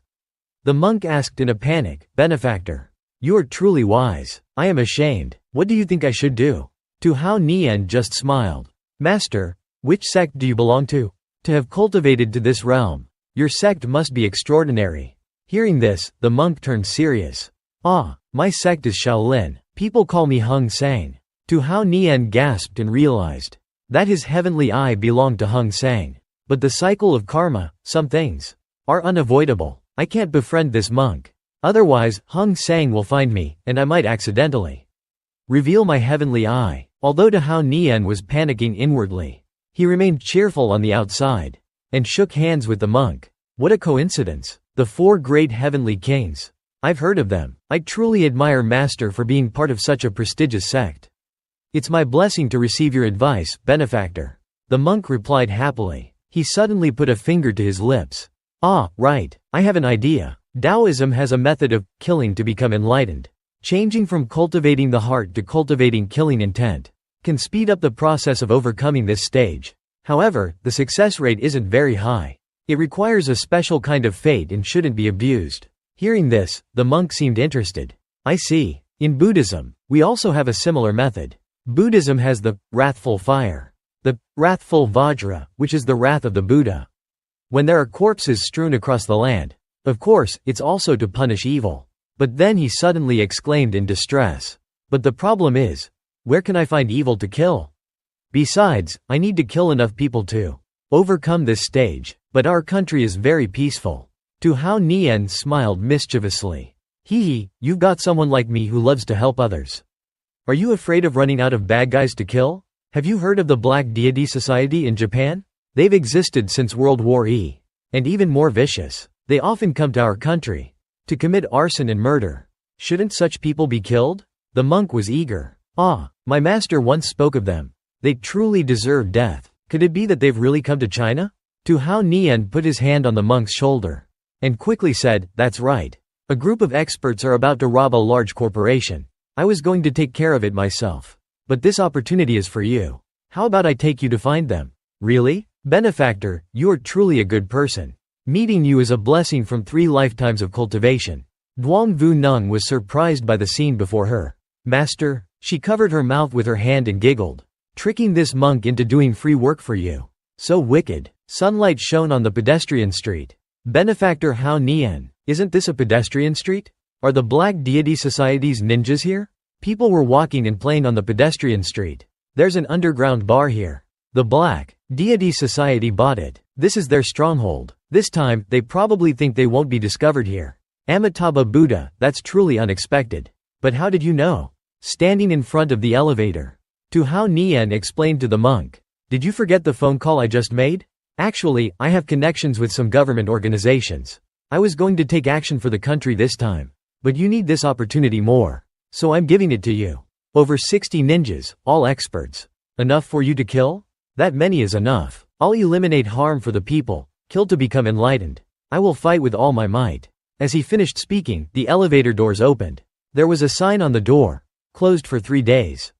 S1: The monk asked in a panic, "Benefactor, you are truly wise. I am ashamed. What do you think I should do?" Tu Hao Nian just smiled. "Master, which sect do you belong to? To have cultivated to this realm, your sect must be extraordinary." Hearing this, the monk turned serious. "Ah, my sect is Shaolin. People call me Hung Sang." Tu Hao Nian gasped and realized that his heavenly eye belonged to Hung Sang. But the cycle of karma, some things are unavoidable. I can't befriend this monk. Otherwise, Hung Sang will find me, and I might accidentally reveal my heavenly eye. Although Tu Hao Nian was panicking inwardly, he remained cheerful on the outside and shook hands with the monk. What a coincidence. The 4 great heavenly kings. I've heard of them. I truly admire Master for being part of such a prestigious sect. It's my blessing to receive your advice, benefactor. The monk replied happily. He suddenly put a finger to his lips. Ah, right. I have an idea. Taoism has a method of killing to become enlightened. Changing from cultivating the heart to cultivating killing intent can speed up the process of overcoming this stage. However, the success rate isn't very high. It requires a special kind of fate and shouldn't be abused. Hearing this, the monk seemed interested. I see. In Buddhism, we also have a similar method. Buddhism has the wrathful fire, the wrathful Vajra, which is the wrath of the Buddha. When there are corpses strewn across the land, of course, it's also to punish evil. But then he suddenly exclaimed in distress. But the problem is, where can I find evil to kill? Besides, I need to kill enough people to overcome this stage. But our country is very peaceful. Tu Hao Nian smiled mischievously. Hee, you've got someone like me who loves to help others. Are you afraid of running out of bad guys to kill? Have you heard of the Black Deity Society in Japan? They've existed since World War E. And even more vicious. They often come to our country to commit arson and murder. Shouldn't such people be killed? The monk was eager. Ah, my master once spoke of them. They truly deserve death. Could it be that they've really come to China? Tu Hao Nian put his hand on the monk's shoulder and quickly said, "That's right. A group of experts are about to rob a large corporation. I was going to take care of it myself. But this opportunity is for you. How about I take you to find them?" "Really? Benefactor, you are truly a good person. Meeting you is a blessing from 3 lifetimes of cultivation." Duang Vu Nung was surprised by the scene before her. "Master," she covered her mouth with her hand and giggled. "Tricking this monk into doing free work for you. So wicked." Sunlight shone on the pedestrian street. "Benefactor Hao Nian, isn't this a pedestrian street? Are the Black Deity Society's ninjas here?" People were walking and playing on the pedestrian street. "There's an underground bar here. The Black Deity Society bought it. This is their stronghold. This time, they probably think they won't be discovered here." Amitabha Buddha, that's truly unexpected. "But how did you know?" Standing in front of the elevator, Tu Hao Nian explained to the monk. "Did you forget the phone call I just made? Actually, I have connections with some government organizations. I was going to take action for the country this time. But you need this opportunity more. So I'm giving it to you. Over 60 ninjas, all experts. Enough for you to kill? That many is enough. I'll eliminate harm for the people, kill to become enlightened. I will fight with all my might." As he finished speaking, the elevator doors opened. There was a sign on the door, "Closed for 3 days."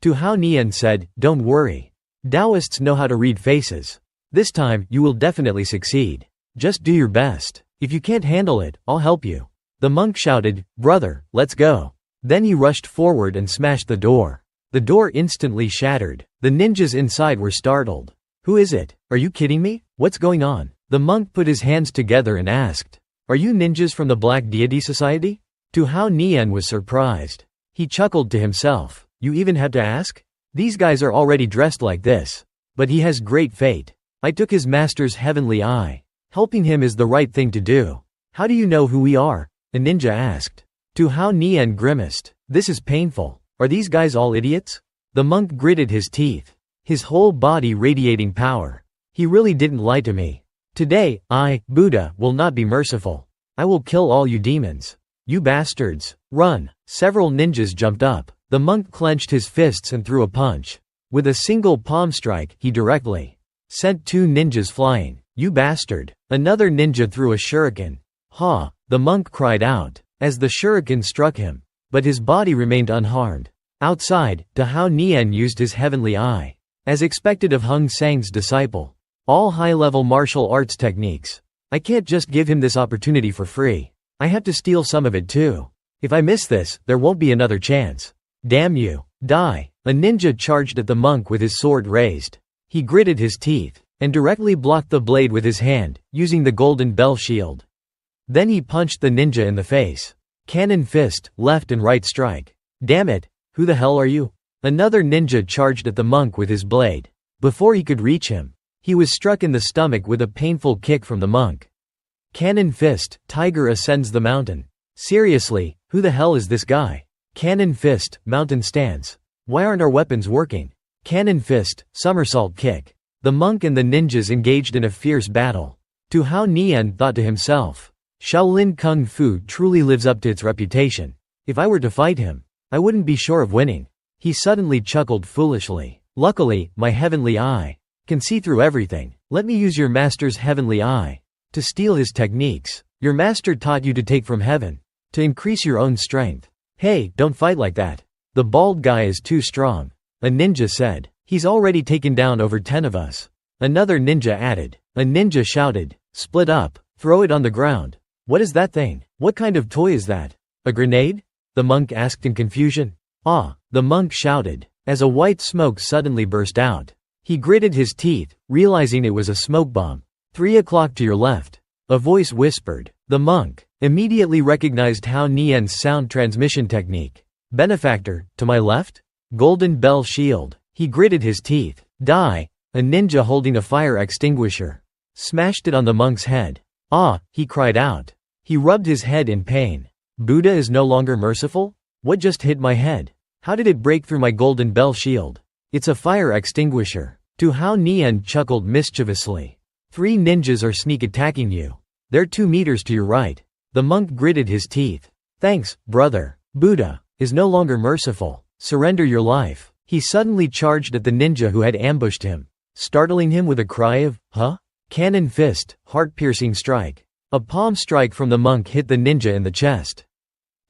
S1: Tu Hao Nian said, "Don't worry. Taoists know how to read faces. This time, you will definitely succeed. Just do your best. If you can't handle it, I'll help you." The monk shouted, "Brother, let's go." Then he rushed forward and smashed the door. The door instantly shattered. The ninjas inside were startled. "Who is it? Are you kidding me? What's going on?" The monk put his hands together and asked, "Are you ninjas from the Black Deity Society?" Tu Hao Nian was surprised. He chuckled to himself. "You even have to ask? These guys are already dressed like this. But he has great fate. I took his master's heavenly eye. Helping him is the right thing to do." "How do you know who we are?" a ninja asked. Tu Hao Nian grimaced. "This is painful. Are these guys all idiots?" The monk gritted his teeth, his whole body radiating power. "He really didn't lie to me. Today, I, Buddha, will not be merciful. I will kill all you demons. You bastards, run." Several ninjas jumped up. The monk clenched his fists and threw a punch. With a single palm strike, he directly sent 2 ninjas flying. "You bastard." Another ninja threw a shuriken. Ha! The monk cried out, as the shuriken struck him. But his body remained unharmed. Outside, Dahao Nian used his heavenly eye. As expected of Hung Sang's disciple. All high-level martial arts techniques. I can't just give him this opportunity for free. I have to steal some of it too. If I miss this, there won't be another chance. Damn you. Die. A ninja charged at the monk with his sword raised. He gritted his teeth, and directly blocked the blade with his hand, using the golden bell shield. Then he punched the ninja in the face. Cannon fist, left and right strike. Damn it. Who the hell are you? Another ninja charged at the monk with his blade. Before he could reach him, he was struck in the stomach with a painful kick from the monk. Cannon fist, tiger ascends the mountain. Seriously, who the hell is this guy? Cannon fist, mountain stance. Why aren't our weapons working? Cannon fist, somersault kick. The monk and the ninjas engaged in a fierce battle. Tu Hao Nian thought to himself, Shaolin Kung Fu truly lives up to its reputation. If I were to fight him, I wouldn't be sure of winning. He suddenly chuckled foolishly. Luckily, my heavenly eye can see through everything. Let me use your master's heavenly eye to steal his techniques. Your master taught you to take from heaven, to increase your own strength. Hey, don't fight like that. The bald guy is too strong. A ninja said. He's already taken down over 10 of us. Another ninja added. A ninja shouted. Split up. Throw it on the ground. What is that thing? What kind of toy is that? A grenade? The monk asked in confusion. Ah, the monk shouted, as a white smoke suddenly burst out. He gritted his teeth, realizing it was a smoke bomb. 3 o'clock to your left. A voice whispered. The monk immediately recognized Hao Nian's sound transmission technique. Benefactor, to my left? Golden bell shield. He gritted his teeth. Die. A ninja holding a fire extinguisher smashed it on the monk's head. Ah, he cried out. He rubbed his head in pain. Buddha is no longer merciful? What just hit my head? How did it break through my golden bell shield? It's a fire extinguisher. Tu Hao Nian chuckled mischievously. 3 ninjas are sneak attacking you. They're 2 meters to your right. The monk gritted his teeth. Thanks, brother. Buddha is no longer merciful. Surrender your life. He suddenly charged at the ninja who had ambushed him, startling him with a cry of, huh? Cannon fist, heart-piercing strike. A palm strike from the monk hit the ninja in the chest,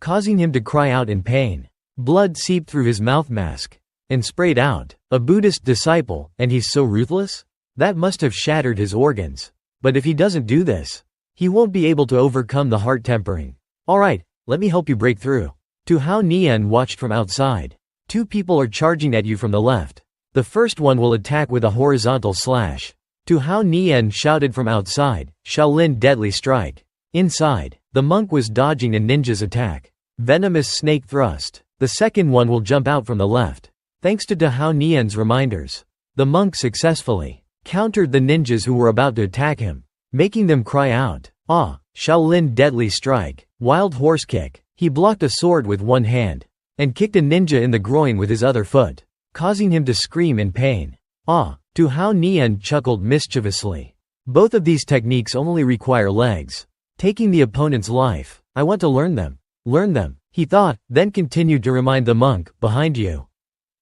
S1: causing him to cry out in pain. Blood seeped through his mouth mask and sprayed out. A Buddhist disciple, and he's so ruthless? That must have shattered his organs. But if he doesn't do this, he won't be able to overcome the heart tempering. Alright, let me help you break through. Tu Hao Nian watched from outside. 2 people are charging at you from the left. The first one will attack with a horizontal slash. Tu Hao Nian shouted from outside, Shaolin deadly strike. Inside, the monk was dodging a ninja's attack. Venomous snake thrust. The second one will jump out from the left. Thanks to Tu Hao Nian's reminders, the monk successfully countered the ninjas who were about to attack him, making them cry out, ah, Shaolin deadly strike. Wild horse kick. He blocked a sword with one hand and kicked a ninja in the groin with his other foot, causing him to scream in pain. Ah, Tu Hao Nian chuckled mischievously. Both of these techniques only require legs. Taking the opponent's life. I want to learn them. Learn them, he thought, then continued to remind the monk, behind you.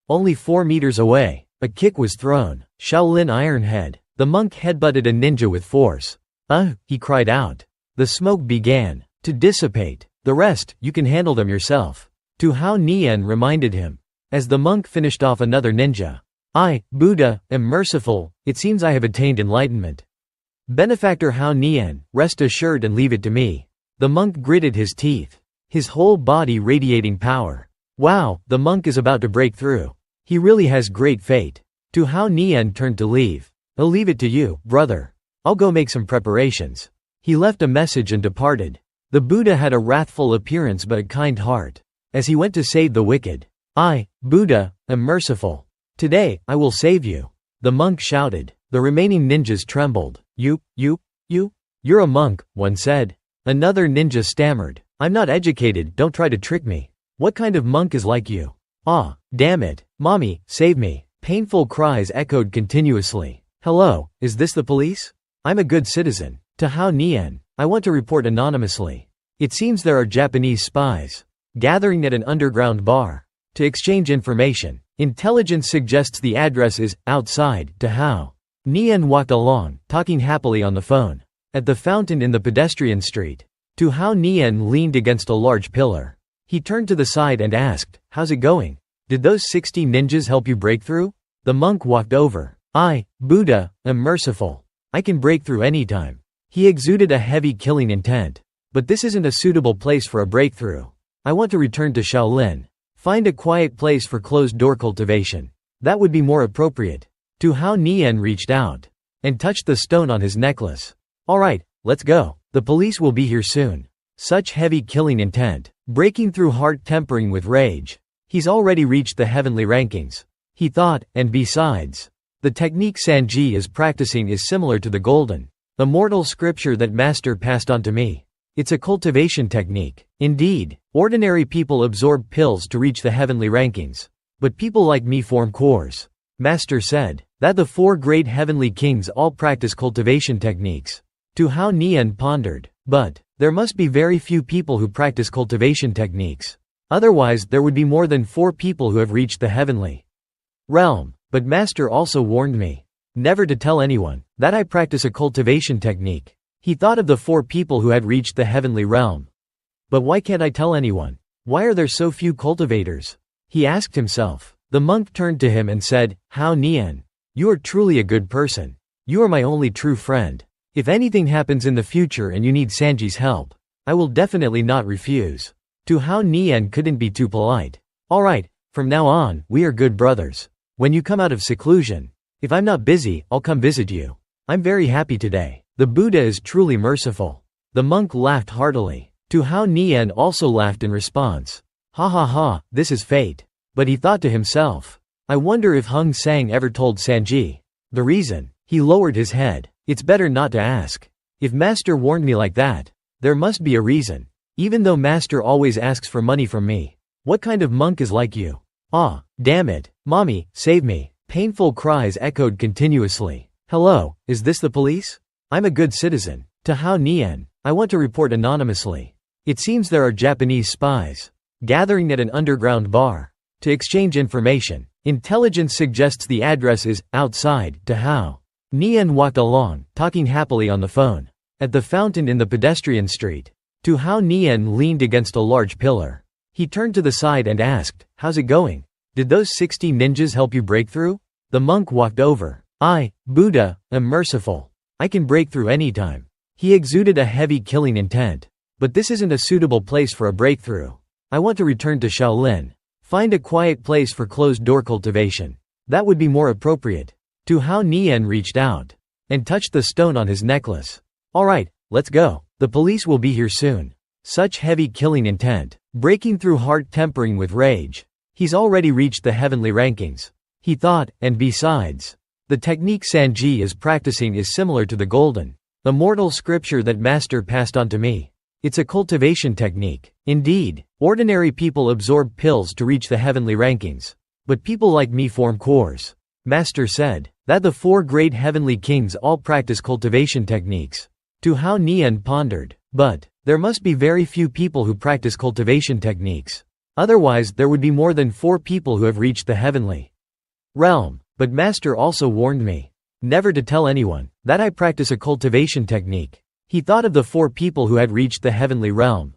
S1: Only 4 meters away, a kick was thrown. Shaolin Iron Head. The monk headbutted a ninja with force. He cried out. The smoke began to dissipate. The rest, you can handle them yourself. Tu Hao Nian reminded him, as the monk finished off another ninja. I, Buddha, am merciful. It seems I have attained enlightenment. Benefactor Hao Nian, rest assured and leave it to me. The monk gritted his teeth, his whole body radiating power. Wow, the monk is about to break through. He really has great fate. Tu Hao Nian turned to leave. I'll leave it to you, brother. I'll go make some preparations. He left a message and departed. The Buddha had a wrathful appearance but a kind heart, as he went to save the wicked. I, Buddha, am merciful. Today, I will save you. The monk shouted. The remaining ninjas trembled. You're a monk, one said. Another ninja stammered. I'm not educated, don't try to trick me. What kind of monk is like you? Ah, damn it. Mommy, save me. Painful cries echoed continuously. Hello, is this the police? I'm a good citizen. Tu Hao Nian. I want to report anonymously. It seems there are Japanese spies gathering at an underground bar to exchange information. Intelligence suggests the address is outside. Tu Hao Nian walked along, talking happily on the phone. At the fountain in the pedestrian street, Tu Hao Nian leaned against a large pillar. He turned to the side and asked, "How's it going? Did those 60 ninjas help you break through?" The monk walked over. "I, Buddha, am merciful. I can break through any time." He exuded a heavy killing intent. "But this isn't a suitable place for a breakthrough. I want to return to Shaolin. Find a quiet place for closed-door cultivation. That would be more appropriate." Tu Hao Nian reached out and touched the stone on his necklace. "All right, let's go. The police will be here soon." Such heavy killing intent, breaking through heart tempering with rage. He's already reached the heavenly rankings, he thought, and besides, the technique Sanji is practicing is similar to the golden, immortal scripture that master passed on to me. It's a cultivation technique. Indeed, ordinary people absorb pills to reach the heavenly rankings. But people like me form cores. Master said that the 4 great heavenly kings all practice cultivation techniques. Tu Hao Nian pondered, but there must be very few people who practice cultivation techniques. Otherwise there would be more than 4 people who have reached the heavenly realm. But master also warned me never to tell anyone that I practice a cultivation technique. He thought of the 4 people who had reached the heavenly realm. But why can't I tell anyone? Why are there so few cultivators? He asked himself. The monk turned to him and said, "Hao Nian, you are truly a good person. You are my only true friend. If anything happens in the future and you need Sanji's help, I will definitely not refuse." Tu Hao Nian couldn't be too polite. "All right, from now on, we are good brothers. When you come out of seclusion, if I'm not busy, I'll come visit you. I'm very happy today. The Buddha is truly merciful." The monk laughed heartily. Tu Hao Nian also laughed in response. "Ha ha ha, this is fate." But he thought to himself, "I wonder if Hung Sang ever told Sanji the reason." He lowered his head. "It's better not to ask. If master warned me like that, there must be a reason. Even though master always asks for money from me. What kind of monk is like you? Ah, damn it. Mommy, save me." Painful cries echoed continuously. "Hello, is this the police? I'm a good citizen. Tu Hao Nian, I want to report anonymously. It seems there are Japanese spies gathering at an underground bar to exchange information. Intelligence suggests the address is outside." Tu Hao Nian walked along, talking happily on the phone. At the fountain in the pedestrian street, Tu Hao Nian leaned against a large pillar. He turned to the side and asked, "How's it going? Did those 60 ninjas help you break through?" The monk walked over. "I, Buddha, am merciful. I can break through any time." He exuded a heavy killing intent. "But this isn't a suitable place for a breakthrough. I want to return to Shaolin. Find a quiet place for closed-door cultivation. That would be more appropriate." Tu Hao Nian reached out and touched the stone on his necklace. "All right, let's go. The police will be here soon." Such heavy killing intent, breaking through heart tempering with rage. He's already reached the heavenly rankings, he thought, and besides, the technique Sanji is practicing is similar to the golden, immortal scripture that master passed on to me. It's a cultivation technique. Indeed, ordinary people absorb pills to reach the heavenly rankings. But people like me form cores. Master said that the 4 great heavenly kings all practice cultivation techniques. Tu Hao Nian pondered, but there must be very few people who practice cultivation techniques. Otherwise there would be more than 4 people who have reached the heavenly realm. But master also warned me never to tell anyone that I practice a cultivation technique. He thought of the 4 people who had reached the heavenly realm.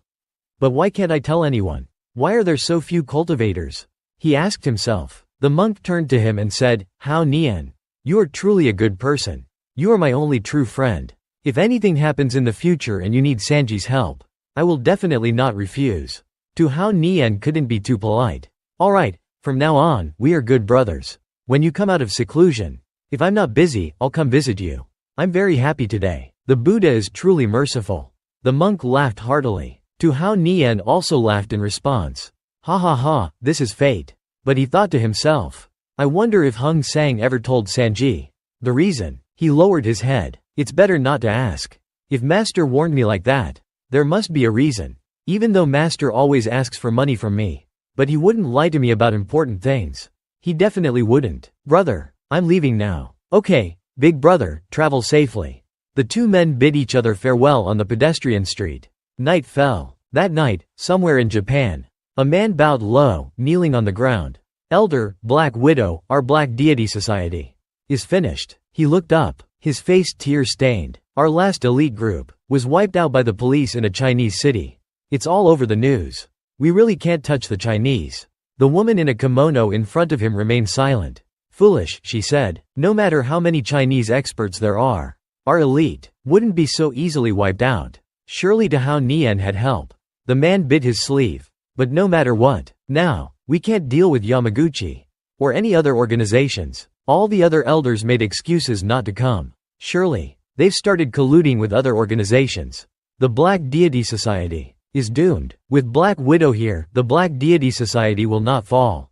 S1: But why can't I tell anyone? Why are there so few cultivators? He asked himself. The monk turned to him and said, "Hao Nian, you are truly a good person. You are my only true friend. If anything happens in the future and you need Sanji's help, I will definitely not refuse." Tu Hao Nian couldn't be too polite. "All right, from now on, we are good brothers. When you come out of seclusion, if I'm not busy, I'll come visit you. I'm very happy today. The Buddha is truly merciful." The monk laughed heartily. Tu Hao Nian also laughed in response. "Ha ha ha, this is fate." But he thought to himself, "I wonder if Hung Sang ever told Sanji the reason." He lowered his head. "It's better not to ask. If master warned me like that, there must be a reason. Even though master always asks for money from me. But he wouldn't lie to me about important things. He definitely wouldn't. Brother, I'm leaving now." "Okay, big brother, travel safely." The 2 men bid each other farewell on the pedestrian street. Night fell. That night, somewhere in Japan, a man bowed low, kneeling on the ground. "Elder, Black Widow, our Black Deity Society is finished." He looked up, his face tear-stained. "Our last elite group, was wiped out by the police in a Chinese city. It's all over the news. We really can't touch the Chinese. The woman in a kimono in front of him remained silent. Foolish, she said. No matter how many Chinese experts there are, our elite wouldn't be so easily wiped out. Surely Dahao Nian had help. The man bit his sleeve. But no matter what, now, we can't deal with Yamaguchi. Or any other organizations. All the other elders made excuses not to come. Surely, they've started colluding with other organizations. The Black Deity Society is doomed. With Black Widow here, the Black Deity Society will not fall.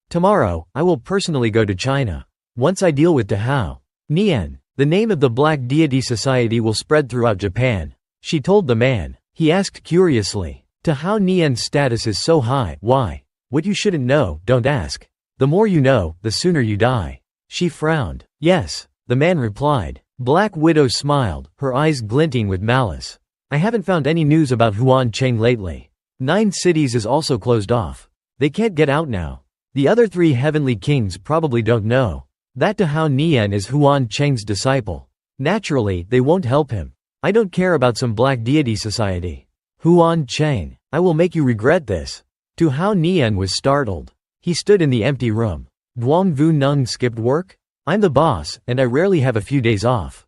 S1: Tomorrow, I will personally go to China. Once I deal with Dahao Nian, the name of the Black Deity Society will spread throughout Japan. She told the man. He asked curiously. Dahao Nian's status is so high. Why? What you shouldn't know, don't ask. The more you know, the sooner you die. She frowned. Yes, the man replied. Black Widow smiled, her eyes glinting with malice. I haven't found any news about Huan Cheng lately. 9 cities is also closed off. They can't get out now. The other 3 heavenly kings probably don't know that Dahao Nian is Huan Cheng's disciple. Naturally, they won't help him. I don't care about some Black Deity Society. Huan Cheng, I will make you regret this. Dahao Nian was startled. He stood in the empty room. Duan Vu Nung skipped work? I'm the boss, and I rarely have a few days off.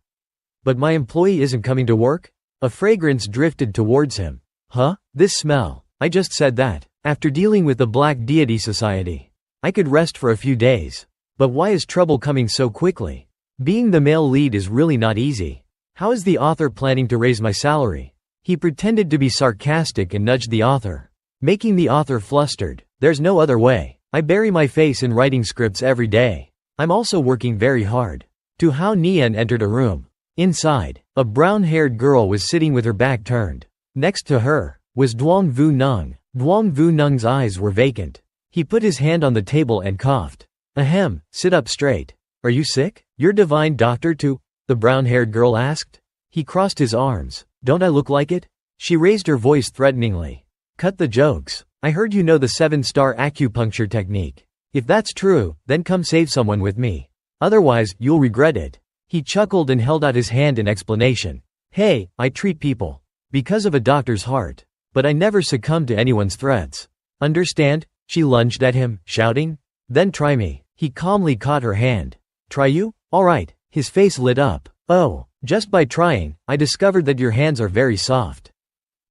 S1: But my employee isn't coming to work? A fragrance drifted towards him. Huh? This smell. I just said that. After dealing with the Black Deity Society, I could rest for a few days. But why is trouble coming so quickly? Being the male lead is really not easy. How is the author planning to raise my salary? He pretended to be sarcastic and nudged the author, making the author flustered. There's no other way. I bury my face in writing scripts every day. I'm also working very hard. Dahao Nian entered a room. Inside, a brown-haired girl was sitting with her back turned. Next to her was Duan Vu Nung. Duan Vu Nung's eyes were vacant. He put his hand on the table and coughed. Ahem, sit up straight. Are you sick? You're divine doctor too? The brown-haired girl asked. He crossed his arms. Don't I look like it? She raised her voice threateningly. Cut the jokes. I heard you know the 7-star acupuncture technique. If that's true, then come save someone with me. Otherwise, you'll regret it. He chuckled and held out his hand in explanation. Hey, I treat people. Because of a doctor's heart. But I never succumb to anyone's threats. Understand? She lunged at him, shouting. Then try me. He calmly caught her hand. Try you? Alright. His face lit up. Oh, just by trying, I discovered that your hands are very soft.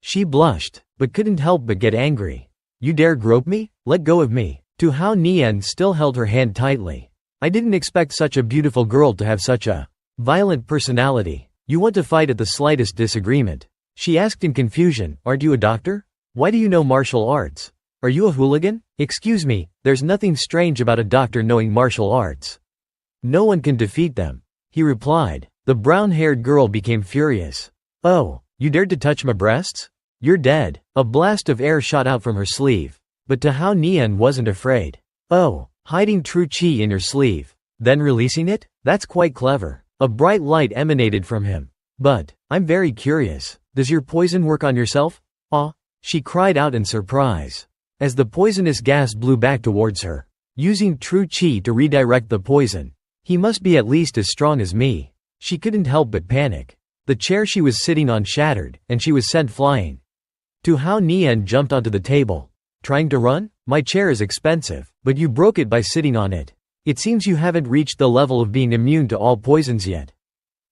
S1: She blushed, but couldn't help but get angry. You dare grope me? Let go of me. Dahao Nian still held her hand tightly. I didn't expect such a beautiful girl to have such a violent personality. You want to fight at the slightest disagreement. She asked in confusion, aren't you a doctor? Why do you know martial arts? Are you a hooligan? Excuse me, there's nothing strange about a doctor knowing martial arts. No one can defeat them. He replied. The brown-haired girl became furious. Oh, you dared to touch my breasts? You're dead. A blast of air shot out from her sleeve. But Dahao Nian wasn't afraid. Oh, hiding true qi in your sleeve, then releasing it? That's quite clever. A bright light emanated from him. But, I'm very curious. Does your poison work on yourself? Ah, she cried out in surprise. As the poisonous gas blew back towards her, using true qi to redirect the poison. He must be at least as strong as me. She couldn't help but panic. The chair she was sitting on shattered, and she was sent flying. Dahao Nian jumped onto the table. Trying to run? My chair is expensive, but you broke it by sitting on it. It seems you haven't reached the level of being immune to all poisons yet.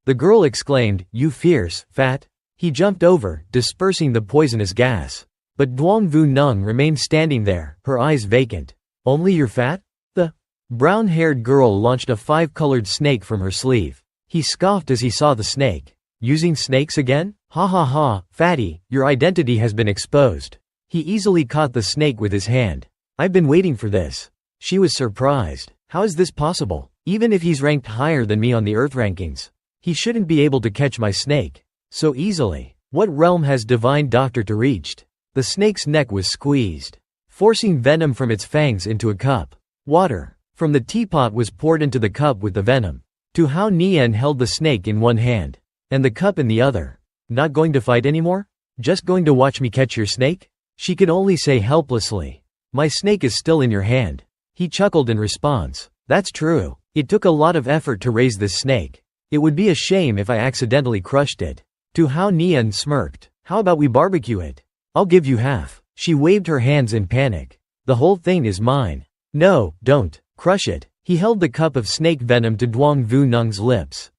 S1: The girl exclaimed, you fierce, fat. He jumped over, dispersing the poisonous gas. But Duan Vu Nung remained standing there, her eyes vacant. Only you're fat? The brown-haired girl launched a 5-colored snake from her sleeve. He scoffed as he saw the snake. Using snakes again? Ha ha ha, fatty, your identity has been exposed. He easily caught the snake with his hand. I've been waiting for this. She was surprised. How is this possible? Even if he's ranked higher than me on the Earth rankings, he shouldn't be able to catch my snake so easily. What realm has Divine Doctor to reached? The snake's neck was squeezed, forcing venom from its fangs into a cup. Water from the teapot was poured into the cup with the venom. Dahao Nian held the snake in one hand, and the cup in the other. Not going to fight anymore? Just going to watch me catch your snake? She could only say helplessly. My snake is still in your hand. He chuckled in response. That's true. It took a lot of effort to raise this snake. It would be a shame if I accidentally crushed it. Tu Hao Nian smirked. How about we barbecue it? I'll give you half. She waved her hands in panic. The whole thing is mine. No, don't. Crush it. He held the cup of snake venom to Duong Vu Nung's lips.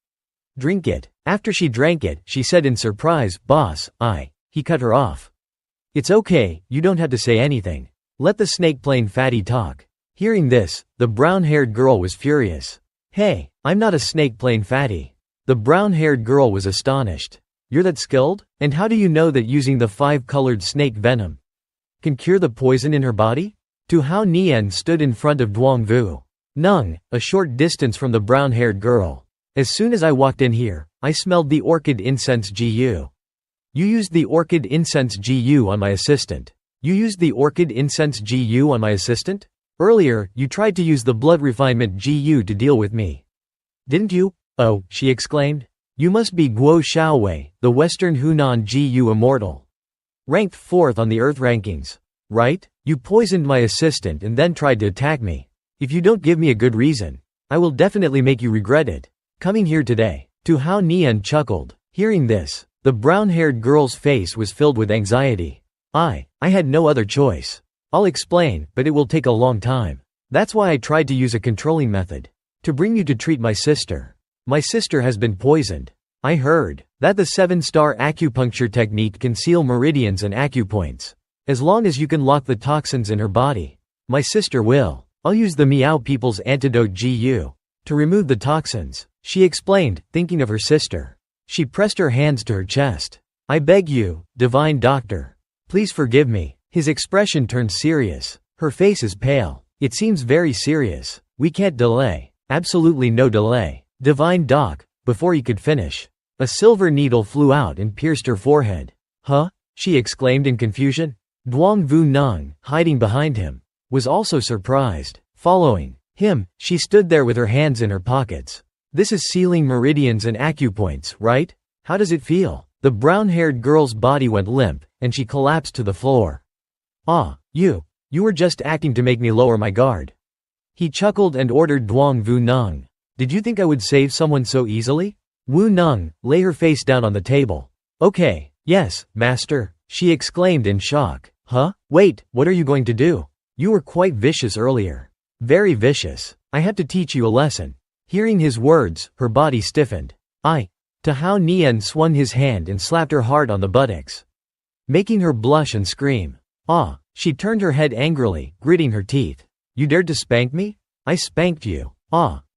S1: Drink it. After she drank it, she said in surprise, Boss, He cut her off. It's okay, you don't have to say anything. Let the snake-plain fatty talk. Hearing this, the brown-haired girl was furious. Hey, I'm not a snake-plain fatty. The brown-haired girl was astonished. You're that skilled? And how do you know that using the 5-colored snake venom can cure the poison in her body? Tu Hao Nian stood in front of Duong Vu Nung, a short distance from the brown-haired girl. As soon as I walked in here, I smelled the orchid incense GU. You used the orchid incense GU on my assistant. You used the orchid incense GU on my assistant? Earlier, you tried to use the blood refinement GU to deal with me. Didn't you? Oh, she exclaimed. You must be Guo Xiaowei, the Western Hunan GU immortal. Ranked 4th on the Earth rankings. Right? You poisoned my assistant and then tried to attack me. If you don't give me a good reason, I will definitely make you regret it. Coming here today. Tu Hao Nian chuckled. Hearing this, the brown-haired girl's face was filled with anxiety. I had no other choice. I'll explain, but it will take a long time. That's why I tried to use a controlling method. To bring you to treat my sister. My sister has been poisoned. I heard that the 7-star acupuncture technique can seal meridians and acupoints. As long as you can lock the toxins in her body. My sister will. I'll use the Miao People's Antidote GU to remove the toxins, she explained, thinking of her sister. She pressed her hands to her chest. I beg you, divine doctor. Please forgive me. His expression turned serious. Her face is pale. It seems very serious. We can't delay. Absolutely no delay. Divine doc. Before he could finish, a silver needle flew out and pierced her forehead. Huh? She exclaimed in confusion. Duong Vu Nung, hiding behind him, was also surprised. Following him, she stood there with her hands in her pockets. This is sealing meridians and acupoints, right? How does it feel? The brown-haired girl's body went limp, and she collapsed to the floor. You were just acting to make me lower my guard. He chuckled and ordered Duong Vu Nung. Did you think I would save someone so easily? Wu Nung, lay her face down on the table. Okay, yes, master, she exclaimed in shock. Huh? Wait, what are you going to do? You were quite vicious earlier. Very vicious. I have to teach you a lesson. Hearing his words, her body stiffened. Tu Hao Nian swung his hand and slapped her hard on the buttocks, making her blush and scream. She turned her head angrily, gritting her teeth. You dared to spank me? I spanked you.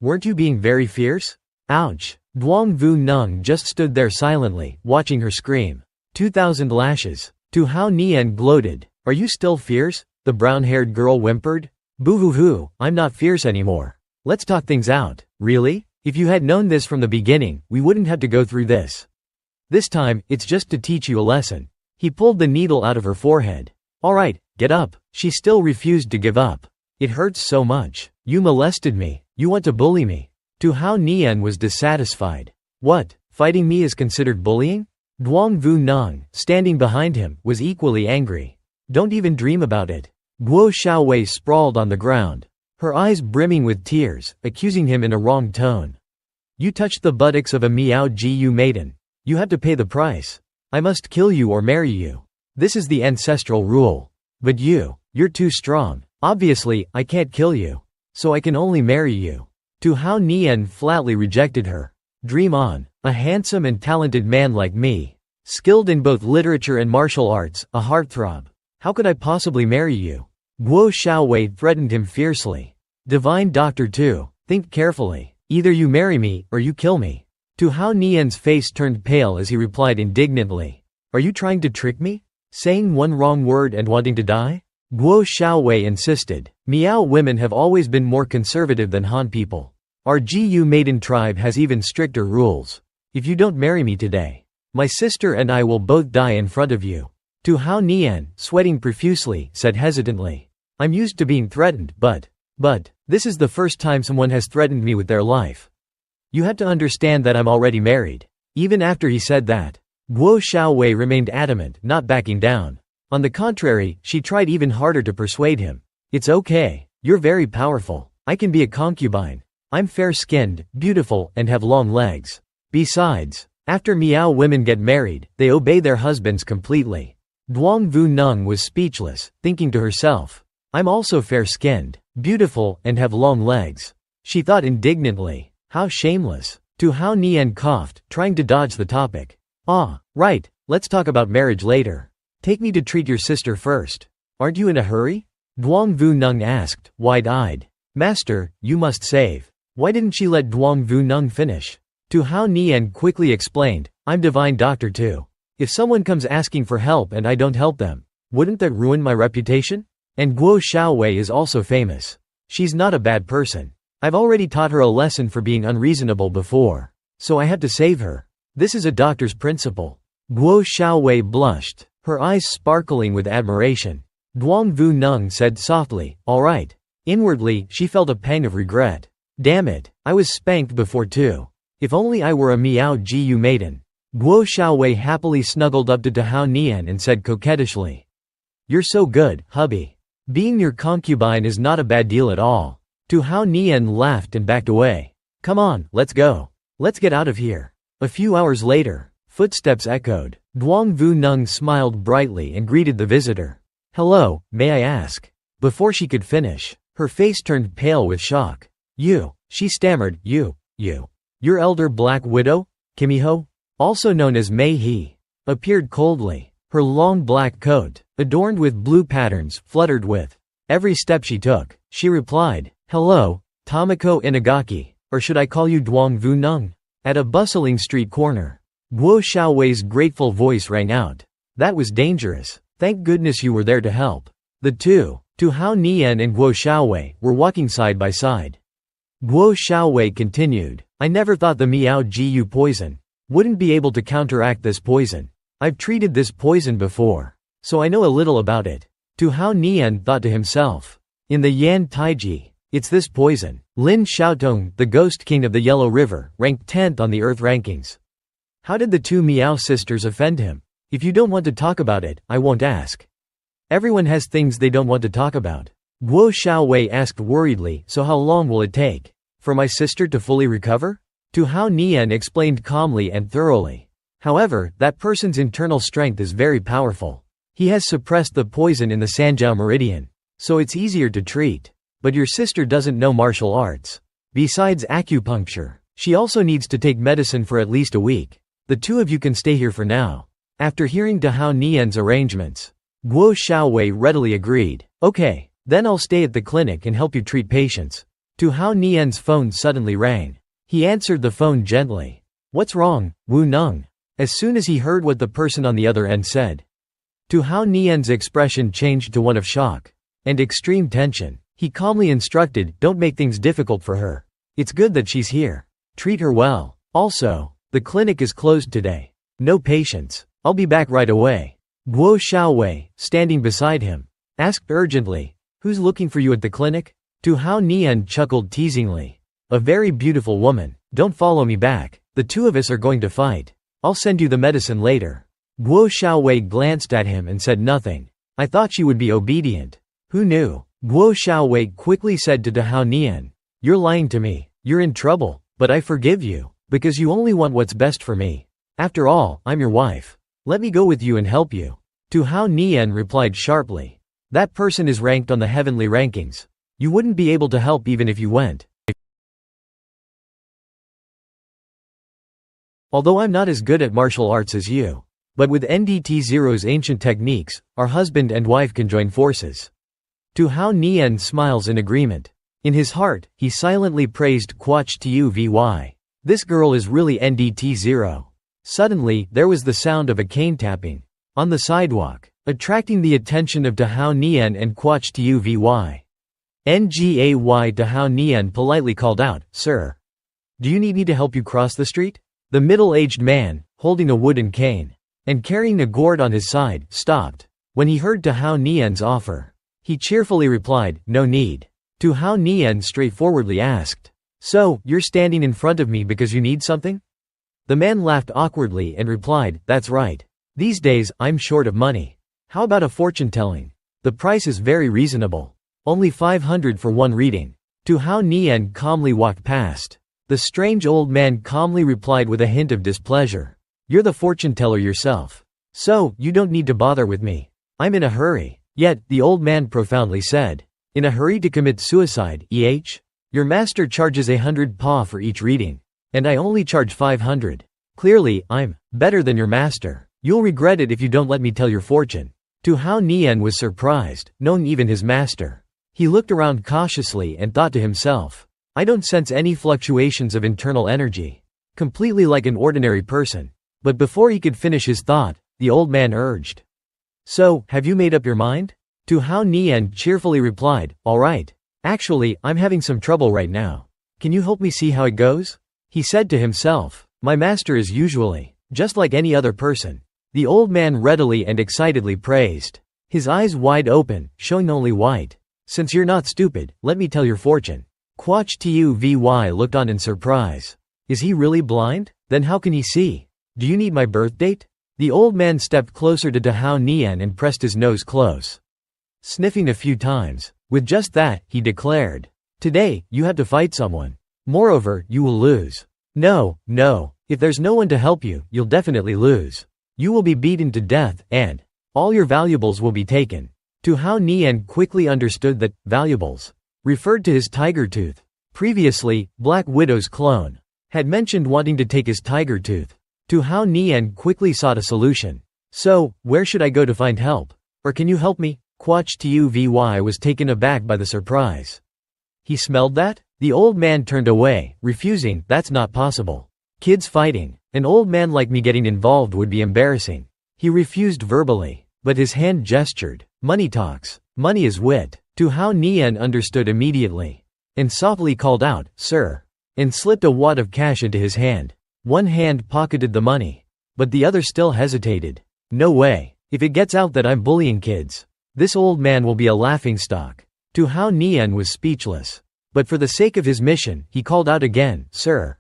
S1: Weren't you being very fierce? Ouch. Duong Vu Nung just stood there silently, watching her scream. 2,000 lashes. Tu Hao Nian gloated. Are you still fierce? The brown-haired girl whimpered. Boo-hoo-hoo, I'm not fierce anymore. Let's talk things out. Really? If you had known this from the beginning, we wouldn't have to go through this. This time, it's just to teach you a lesson. He pulled the needle out of her forehead. Alright, get up. She still refused to give up. It hurts so much. You molested me. You want to bully me. Tu Hao Nian was dissatisfied. What? Fighting me is considered bullying? Duong Vu Nung, standing behind him, was equally angry. Don't even dream about it. Guo Xiaowei sprawled on the ground, her eyes brimming with tears, accusing him in a wrong tone. You touched the buttocks of a Miao Gu maiden. You have to pay the price. I must kill you or marry you. This is the ancestral rule. But you're too strong. Obviously, I can't kill you. So I can only marry you. Tu Hao Nian flatly rejected her. Dream on. A handsome and talented man like me. Skilled in both literature and martial arts, a heartthrob. How could I possibly marry you? Guo Xiaowei threatened him fiercely. Divine Doctor too, think carefully. Either you marry me, or you kill me. Tu Hao Nian's face turned pale as he replied indignantly. Are you trying to trick me? Saying one wrong word and wanting to die? Guo Xiaowei insisted. Miao women have always been more conservative than Han people. Our Gu maiden tribe has even stricter rules. If you don't marry me today, my sister and I will both die in front of you. Tu Hao Nian, sweating profusely, said hesitantly. I'm used to being threatened, but this is the first time someone has threatened me with their life. You have to understand that I'm already married. Even after he said that, Guo Xiaowei remained adamant, not backing down. On the contrary, she tried even harder to persuade him. It's okay. You're very powerful. I can be a concubine. I'm fair-skinned, beautiful, and have long legs. Besides, After Miao women get married, they obey their husbands completely. Duong Vu Nung was speechless, thinking to herself, I'm also fair-skinned, beautiful, and have long legs. She thought indignantly, how shameless. Tu Hao Nian coughed, trying to dodge the topic. Ah, right, let's talk about marriage later. Take me to treat your sister first. Aren't you in a hurry? Duong Vu Nung asked, wide-eyed. Master, you must save. Why didn't she let Duong Vu Nung finish? Tu Hao Nian quickly explained, I'm divine doctor too. If someone comes asking for help and I don't help them, wouldn't that ruin my reputation? And Guo Xiaowei is also famous. She's not a bad person. I've already taught her a lesson for being unreasonable before. So I had to save her. This is a doctor's principle. Guo Xiaowei blushed, her eyes sparkling with admiration. Duong Vu Nung said softly, all right. Inwardly, she felt a pang of regret. Damn it, I was spanked before too. If only I were a Miao Jiu maiden. Guo Xiaowei happily snuggled up to Tu Hao Nian and said coquettishly, you're so good, hubby. Being your concubine is not a bad deal at all. Tu Hao Nian laughed and backed away. Come on, let's go. Let's get out of here. A few hours later, footsteps echoed. Duong Vu Nung smiled brightly and greeted the visitor. Hello, may I ask? Before she could finish, her face turned pale with shock. You, she stammered, you. Your elder Black Widow, Kimiho, also known as Mei He, appeared coldly. Her long black coat, adorned with blue patterns, fluttered with every step she took. She replied, hello, Tomoko Inagaki, or should I call you Duong Vu Nung? At a bustling street corner, Guo Xiaowei's grateful voice rang out. That was dangerous. Thank goodness you were there to help. The two, Tu Hao Nian and Guo Xiaowei, were walking side by side. Guo Xiaowei continued, I never thought the Miao Jiu poison wouldn't be able to counteract this poison. I've treated this poison before, so I know a little about it. Tu Hao Nian thought to himself. In the Yan Taiji, it's this poison. Lin Xiaotong, the Ghost King of the Yellow River, ranked 10th on the Earth rankings. How did the two Miao sisters offend him? If you don't want to talk about it, I won't ask. Everyone has things they don't want to talk about. Guo Xiaowei asked worriedly, so how long will it take for my sister to fully recover? Tu Hao Nian explained calmly and thoroughly. However, that person's internal strength is very powerful. He has suppressed the poison in the Sanjiao meridian, so it's easier to treat. But your sister doesn't know martial arts. Besides acupuncture, she also needs to take medicine for at least a week. The two of you can stay here for now. After hearing Tu Hao Nian's arrangements, Guo Xiaowei readily agreed. Okay, then I'll stay at the clinic and help you treat patients. Tu Hao Nian's phone suddenly rang. He answered the phone gently. What's wrong, Wu Nung? As soon as he heard what the person on the other end said, Tu Hao Nian's expression changed to one of shock and extreme tension. He calmly instructed, don't make things difficult for her. It's good that she's here. Treat her well. Also, the clinic is closed today. No patients. I'll be back right away. Guo Xiaowei, standing beside him, asked urgently, who's looking for you at the clinic? Tu Hao Nian chuckled teasingly. A very beautiful woman. Don't follow me back. The two of us are going to fight. I'll send you the medicine later. Guo Xiaowei glanced at him and said nothing. I thought she would be obedient. Who knew? Guo Xiaowei quickly said to Tu Hao Nian, you're lying to me. You're in trouble, but I forgive you, because you only want what's best for me. After all, I'm your wife. Let me go with you and help you. Tu Hao Nian replied sharply. That person is ranked on the heavenly rankings. You wouldn't be able to help even if you went. Although I'm not as good at martial arts as you, but with NDT Zero's ancient techniques, our husband and wife can join forces. Tu Hao Nian smiles in agreement. In his heart, he silently praised Quach Tu Vy. This girl is really NDT Zero. Suddenly, there was the sound of a cane tapping on the sidewalk, attracting the attention of Tu Hao Nian and Quach Tu Vy. Ngay Tu Hao Nian politely called out, Sir, do you need me to help you cross the street? The middle-aged man, holding a wooden cane and carrying a gourd on his side, stopped. When he heard Tu Hao Nian's offer, he cheerfully replied, no need. Tu Hao Nian straightforwardly asked, so, you're standing in front of me because you need something? The man laughed awkwardly and replied, that's right. These days, I'm short of money. How about a fortune-telling? The price is very reasonable. Only 500 for one reading. Tu Hao Nian calmly walked past. The strange old man calmly replied with a hint of displeasure. You're the fortune teller yourself. So, you don't need to bother with me. I'm in a hurry. Yet, the old man profoundly said. In a hurry to commit suicide, Your master charges 100 pa for each reading. And I only charge 500. Clearly, I'm better than your master. You'll regret it if you don't let me tell your fortune. Tu Hao Nian was surprised, knowing even his master. He looked around cautiously and thought to himself, I don't sense any fluctuations of internal energy. Completely like an ordinary person. But before he could finish his thought, the old man urged. So, have you made up your mind? Tu Hao Nian cheerfully replied, all right. Actually, I'm having some trouble right now. Can you help me see how it goes? He said to himself, my master is usually just like any other person. The old man readily and excitedly praised. His eyes wide open, showing only white. Since you're not stupid, let me tell your fortune. Quach Tu Vy looked on in surprise. Is he really blind? Then how can he see? Do you need my birth date? The old man stepped closer to Tu Hao Nian and pressed his nose close. Sniffing a few times. With just that, he declared. Today, you have to fight someone. Moreover, you will lose. No, if there's no one to help you, you'll definitely lose. You will be beaten to death, and all your valuables will be taken. Tu Hao Nian quickly understood that valuables referred to his tiger tooth. Previously, Black Widow's clone had mentioned wanting to take his tiger tooth. Tu Hao Nian quickly sought a solution. So, where should I go to find help? Or can you help me? Quach Tu Vy was taken aback by the surprise. He smelled that? The old man turned away, refusing. That's not possible. Kids fighting. An old man like me getting involved would be embarrassing. He refused verbally, but his hand gestured. Money talks. Money is wit. Tu Hao Nian understood immediately, and softly called out, Sir, and slipped a wad of cash into his hand. One hand pocketed the money, but the other still hesitated. No way. If it gets out that I'm bullying kids, this old man will be a laughingstock. Tu Hao Nian was speechless. But for the sake of his mission, he called out again, Sir,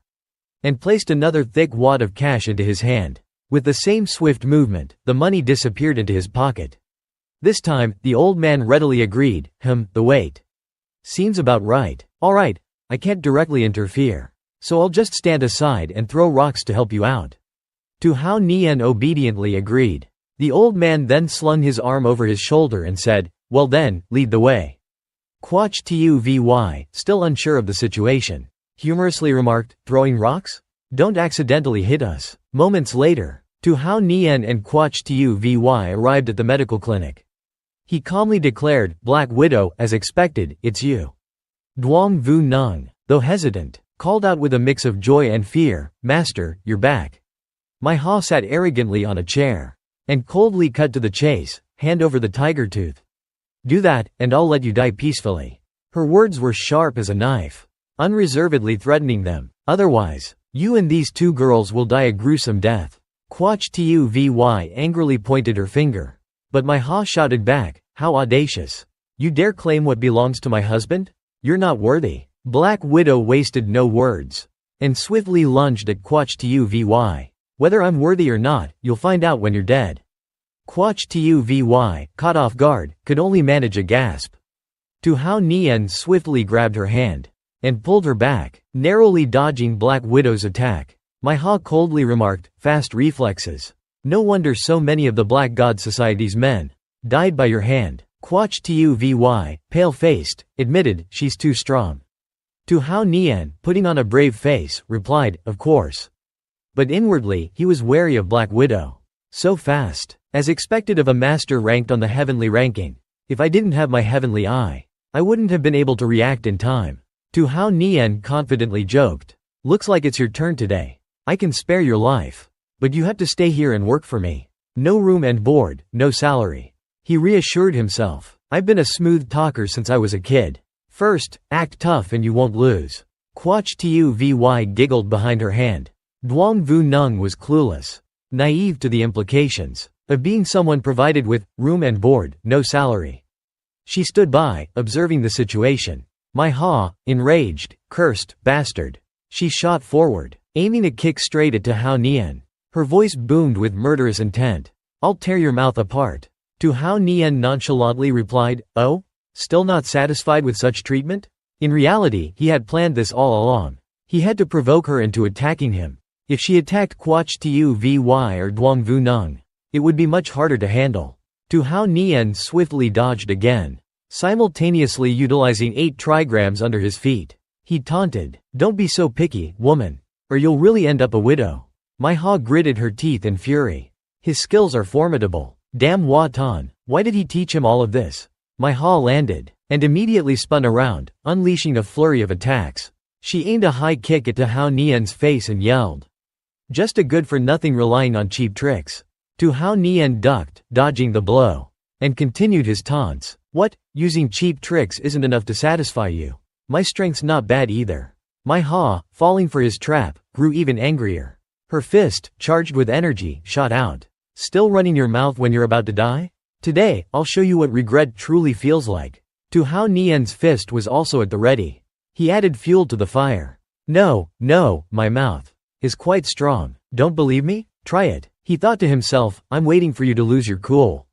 S1: and placed another thick wad of cash into his hand. With the same swift movement, the money disappeared into his pocket. This time, the old man readily agreed, the weight seems about right. All right, I can't directly interfere, so I'll just stand aside and throw rocks to help you out. Tu Hao Nian obediently agreed. The old man then slung his arm over his shoulder and said, Well then, lead the way. Quach Tu Vy, still unsure of the situation, humorously remarked, Throwing rocks? Don't accidentally hit us. Moments later, Tu Hao Nian and Quach Tu Vy arrived at the medical clinic. He calmly declared, Black Widow, as expected, it's you. Duong Vu Nung, though hesitant, called out with a mix of joy and fear, Master, you're back. My Ha sat arrogantly on a chair and coldly cut to the chase, hand over the tiger tooth. Do that, and I'll let you die peacefully. Her words were sharp as a knife, unreservedly threatening them. Otherwise, you and these two girls will die a gruesome death. Quach Tu Vy angrily pointed her finger. But my Ha shouted back, How audacious. You dare claim what belongs to my husband? You're not worthy. Black Widow wasted no words, and swiftly lunged at Quach Tu Vy. Whether I'm worthy or not, you'll find out when you're dead. Quach Tu Vy, caught off guard, could only manage a gasp. Tu Hao Nian swiftly grabbed her hand and pulled her back, narrowly dodging Black Widow's attack. My Ha coldly remarked, Fast reflexes. No wonder so many of the Black God Society's men died by your hand. Quach Tu Vy, pale-faced, admitted, she's too strong. Tu Hao Nian, putting on a brave face, replied, Of course. But inwardly, he was wary of Black Widow. So fast. As expected of a master ranked on the heavenly ranking. If I didn't have my heavenly eye, I wouldn't have been able to react in time. Tu Hao Nian confidently joked. Looks like it's your turn today. I can spare your life. But you have to stay here and work for me. No room and board, no salary. He reassured himself. I've been a smooth talker since I was a kid. First, act tough and you won't lose. Quach Tu Vy giggled behind her hand. Duong Vu Nung was clueless, naive to the implications of being someone provided with room and board, no salary. She stood by, observing the situation. My Ha, enraged, cursed, bastard. She shot forward, aiming a kick straight at Tu Hao Nian. Her voice boomed with murderous intent. I'll tear your mouth apart. Tu Hao Nian nonchalantly replied, Oh? Still not satisfied with such treatment? In reality, he had planned this all along. He had to provoke her into attacking him. If she attacked Quach Tu Vy or Duong Vu Nung, it would be much harder to handle. Tu Hao Nian swiftly dodged again, simultaneously utilizing 8 trigrams under his feet. He taunted, "Don't be so picky, woman, or you'll really end up a widow." Mai Ha gritted her teeth in fury. His skills are formidable. Damn Hua Tan, why did he teach him all of this? Mai Ha landed, and immediately spun around, unleashing a flurry of attacks. She aimed a high kick at Tu Hao Nian's face and yelled. Just a good-for-nothing relying on cheap tricks. Tu Hao Nian ducked, dodging the blow, and continued his taunts. What, using cheap tricks isn't enough to satisfy you? My strength's not bad either. Mai Ha, falling for his trap, grew even angrier. Her fist, charged with energy, shot out. Still running your mouth when you're about to die? Today, I'll show you what regret truly feels like. Tu Hao Nian's fist was also at the ready. He added fuel to the fire. No, my mouth is quite strong. Don't believe me? Try it. He thought to himself, I'm waiting for you to lose your cool.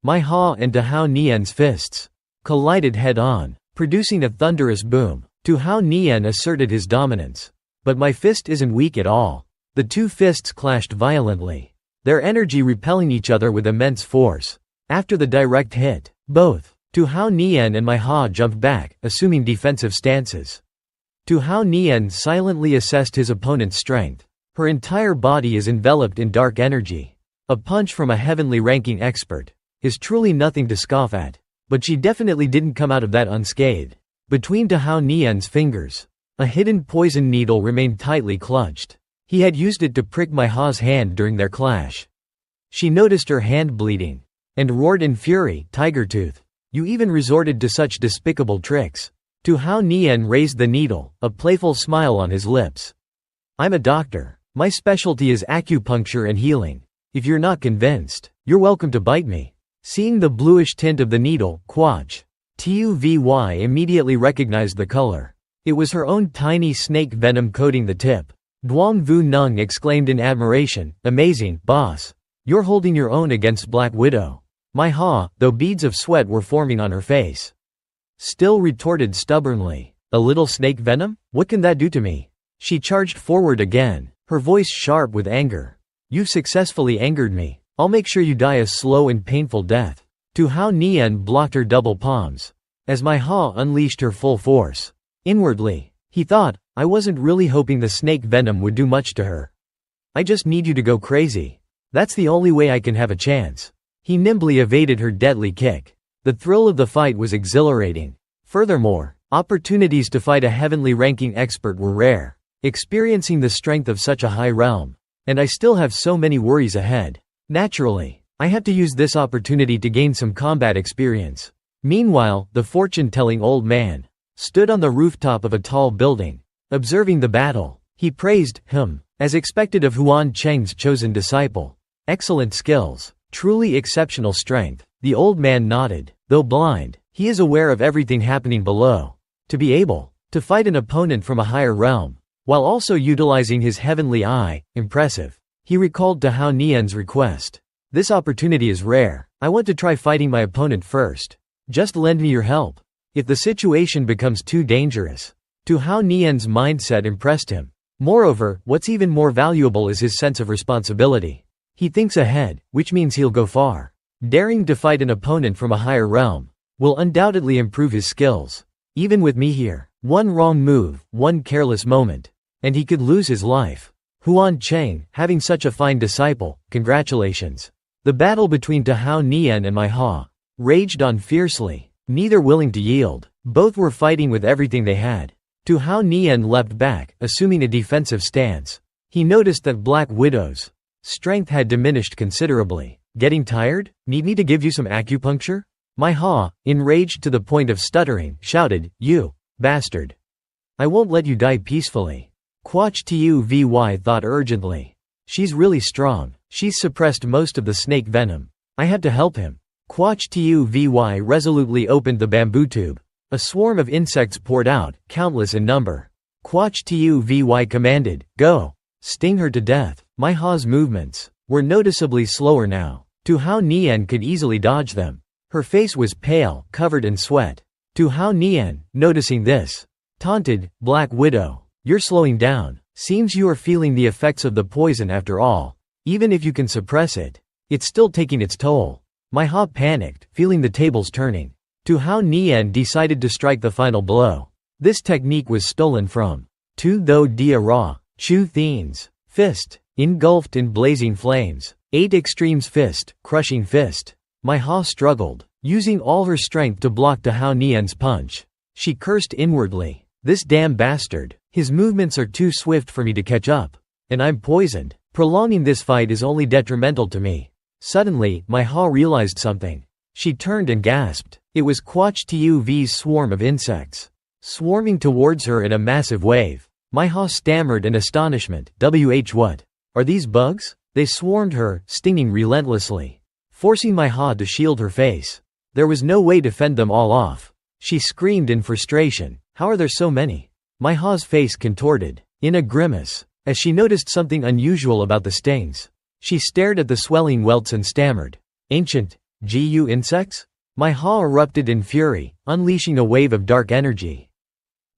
S1: Mai Ha and Tu Hao Nian's fists collided head-on, producing a thunderous boom. Tu Hao Nian asserted his dominance. But my fist isn't weak at all. The two fists clashed violently, their energy repelling each other with immense force. After the direct hit, both Tu Hao Nian and Mai Ha jumped back, assuming defensive stances. Tu Hao Nian silently assessed his opponent's strength. Her entire body is enveloped in dark energy. A punch from a heavenly ranking expert is truly nothing to scoff at. But she definitely didn't come out of that unscathed. Between Tu Hao Nian's fingers, a hidden poison needle remained tightly clutched. He had used it to prick Mai Ha's hand during their clash. She noticed her hand bleeding, and roared in fury, Tiger Tooth. You even resorted to such despicable tricks. Tu Hao Nian raised the needle, a playful smile on his lips. I'm a doctor. My specialty is acupuncture and healing. If you're not convinced, you're welcome to bite me. Seeing the bluish tint of the needle, Quach Tu Vy immediately recognized the color. It was her own tiny snake venom coating the tip. Duong Vu Nung exclaimed in admiration, Amazing, boss. You're holding your own against Black Widow. Mai Ha, though beads of sweat were forming on her face, still retorted stubbornly, A little snake venom? What can that do to me? She charged forward again, her voice sharp with anger. You've successfully angered me. I'll make sure you die a slow and painful death. Tu Hao Nian blocked her double palms, as Mai Ha unleashed her full force. Inwardly, he thought, I wasn't really hoping the snake venom would do much to her. I just need you to go crazy. That's the only way I can have a chance. He nimbly evaded her deadly kick. The thrill of the fight was exhilarating. Furthermore, opportunities to fight a heavenly ranking expert were rare. Experiencing the strength of such a high realm. And I still have so many worries ahead. Naturally, I had to use this opportunity to gain some combat experience. Meanwhile, the fortune-telling old man stood on the rooftop of a tall building, observing the battle. He praised him, as expected of Huan Cheng's chosen disciple. Excellent skills, truly exceptional strength. The old man nodded. Though blind, he is aware of everything happening below. To be able to fight an opponent from a higher realm, while also utilizing his heavenly eye, impressive. He recalled Tu Hao Nian's request. This opportunity is rare. I want to try fighting my opponent first. Just lend me your help. If the situation becomes too dangerous. Tu Hao Nian's mindset impressed him. Moreover, what's even more valuable is his sense of responsibility. He thinks ahead, which means he'll go far. Daring to fight an opponent from a higher realm will undoubtedly improve his skills. Even with me here, one wrong move, one careless moment, and he could lose his life. Huan Cheng, having such a fine disciple, congratulations. The battle between Tu Hao Nian and Mai Ha raged on fiercely, neither willing to yield. Both were fighting with everything they had. Tu Hao Nian leapt back, assuming a defensive stance. He noticed that Black Widow's strength had diminished considerably. Getting tired? Need me to give you some acupuncture? Mai Ha, enraged to the point of stuttering, shouted, You bastard. I won't let you die peacefully. Quach Tu Vy thought urgently. She's really strong. She's suppressed most of the snake venom. I had to help him. Quach Tu Vy resolutely opened the bamboo tube. A swarm of insects poured out, countless in number. Quach Tu Vy commanded, Go. Sting her to death. Mai Ha's movements were noticeably slower now. Tu Hao Nian could easily dodge them. Her face was pale, covered in sweat. Tu Hao Nian, noticing this, taunted, Black Widow. You're slowing down. Seems you are feeling the effects of the poison after all. Even if you can suppress it, it's still taking its toll. My Ha panicked, feeling the tables turning. Tu Hao Nian decided to strike the final blow. This technique was stolen from Tu Tho Dia Ra, Chu Thien's fist, engulfed in blazing flames. 8 Extremes Fist, Crushing Fist. My Ha struggled, using all her strength to block Tu Hao Nian's punch. She cursed inwardly. This damn bastard. His movements are too swift for me to catch up. And I'm poisoned. Prolonging this fight is only detrimental to me. Suddenly, my Ha realized something. She turned and gasped. It was Quach Tu's swarm of insects, swarming towards her in a massive wave. My Ha stammered in astonishment. What? Are these bugs? They swarmed her, stinging relentlessly, forcing my Ha to shield her face. There was no way to fend them all off. She screamed in frustration. How are there so many? My Ha's face contorted in a grimace as she noticed something unusual about the stings. She stared at the swelling welts and stammered. Ancient GU insects? My Ha erupted in fury, unleashing a wave of dark energy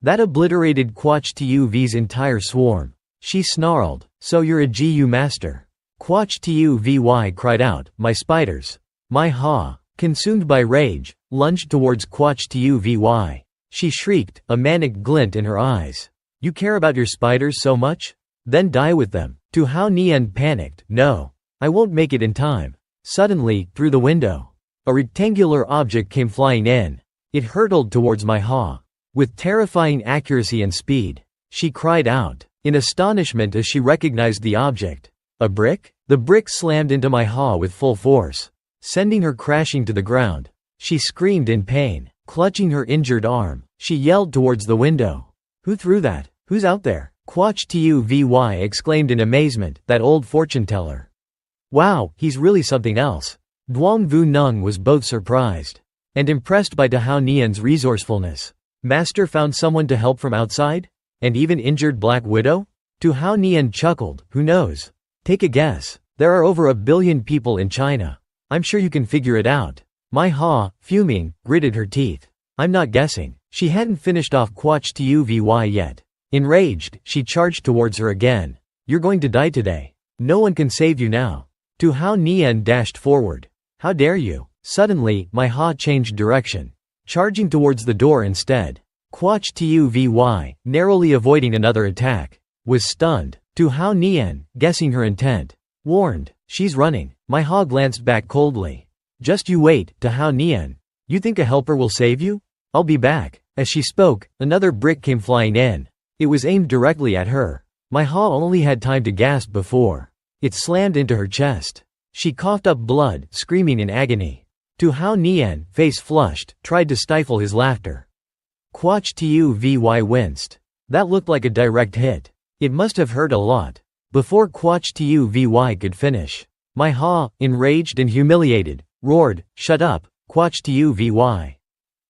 S1: that obliterated Quach Tu's entire swarm. She snarled, "So you're a GU master?" Quach Tuvy cried out, "My spiders!" My Ha, consumed by rage, lunged towards Quach Tuvy. She shrieked, a manic glint in her eyes. "You care about your spiders so much? Then die with them." Tu Hao Nian panicked. "No. I won't make it in time." Suddenly, through the window, a rectangular object came flying in. It hurtled towards my Ha. With terrifying accuracy and speed, she cried out in astonishment as she recognized the object. A brick? The brick slammed into my Ha with full force, sending her crashing to the ground. She screamed in pain. Clutching her injured arm, she yelled towards the window. "Who threw that? Who's out there?" Quach Tuvy exclaimed in amazement, "That old fortune teller. Wow, he's really something else." Duong Vu Nung was both surprised and impressed by Tu Hao Nian's resourcefulness. "Master found someone to help from outside? And even injured Black Widow?" Tu Hao Nian chuckled. "Who knows? Take a guess. There are over 1 billion people in China. I'm sure you can figure it out." My Ha, fuming, gritted her teeth. "I'm not guessing." She hadn't finished off Quach Tuvy yet. Enraged, she charged towards her again. "You're going to die today. No one can save you now." Tu Hao Nian dashed forward. "How dare you!" Suddenly, my Ha changed direction, charging towards the door instead. Quach Tuvy, narrowly avoiding another attack, was stunned. Tu Hao Nian, guessing her intent, warned, "She's running." My Ha glanced back coldly. "Just you wait, Tu Hao Nian. You think a helper will save you? I'll be back." As she spoke, another brick came flying in. It was aimed directly at her. My Ha only had time to gasp before it slammed into her chest. She coughed up blood, screaming in agony. Tu Hao Nian, face flushed, tried to stifle his laughter. Quach Tuvy winced. That looked like a direct hit. It must have hurt a lot. Before Quach Tuvy could finish, my Ha, enraged and humiliated, roared, "Shut up, Quach Tuvy."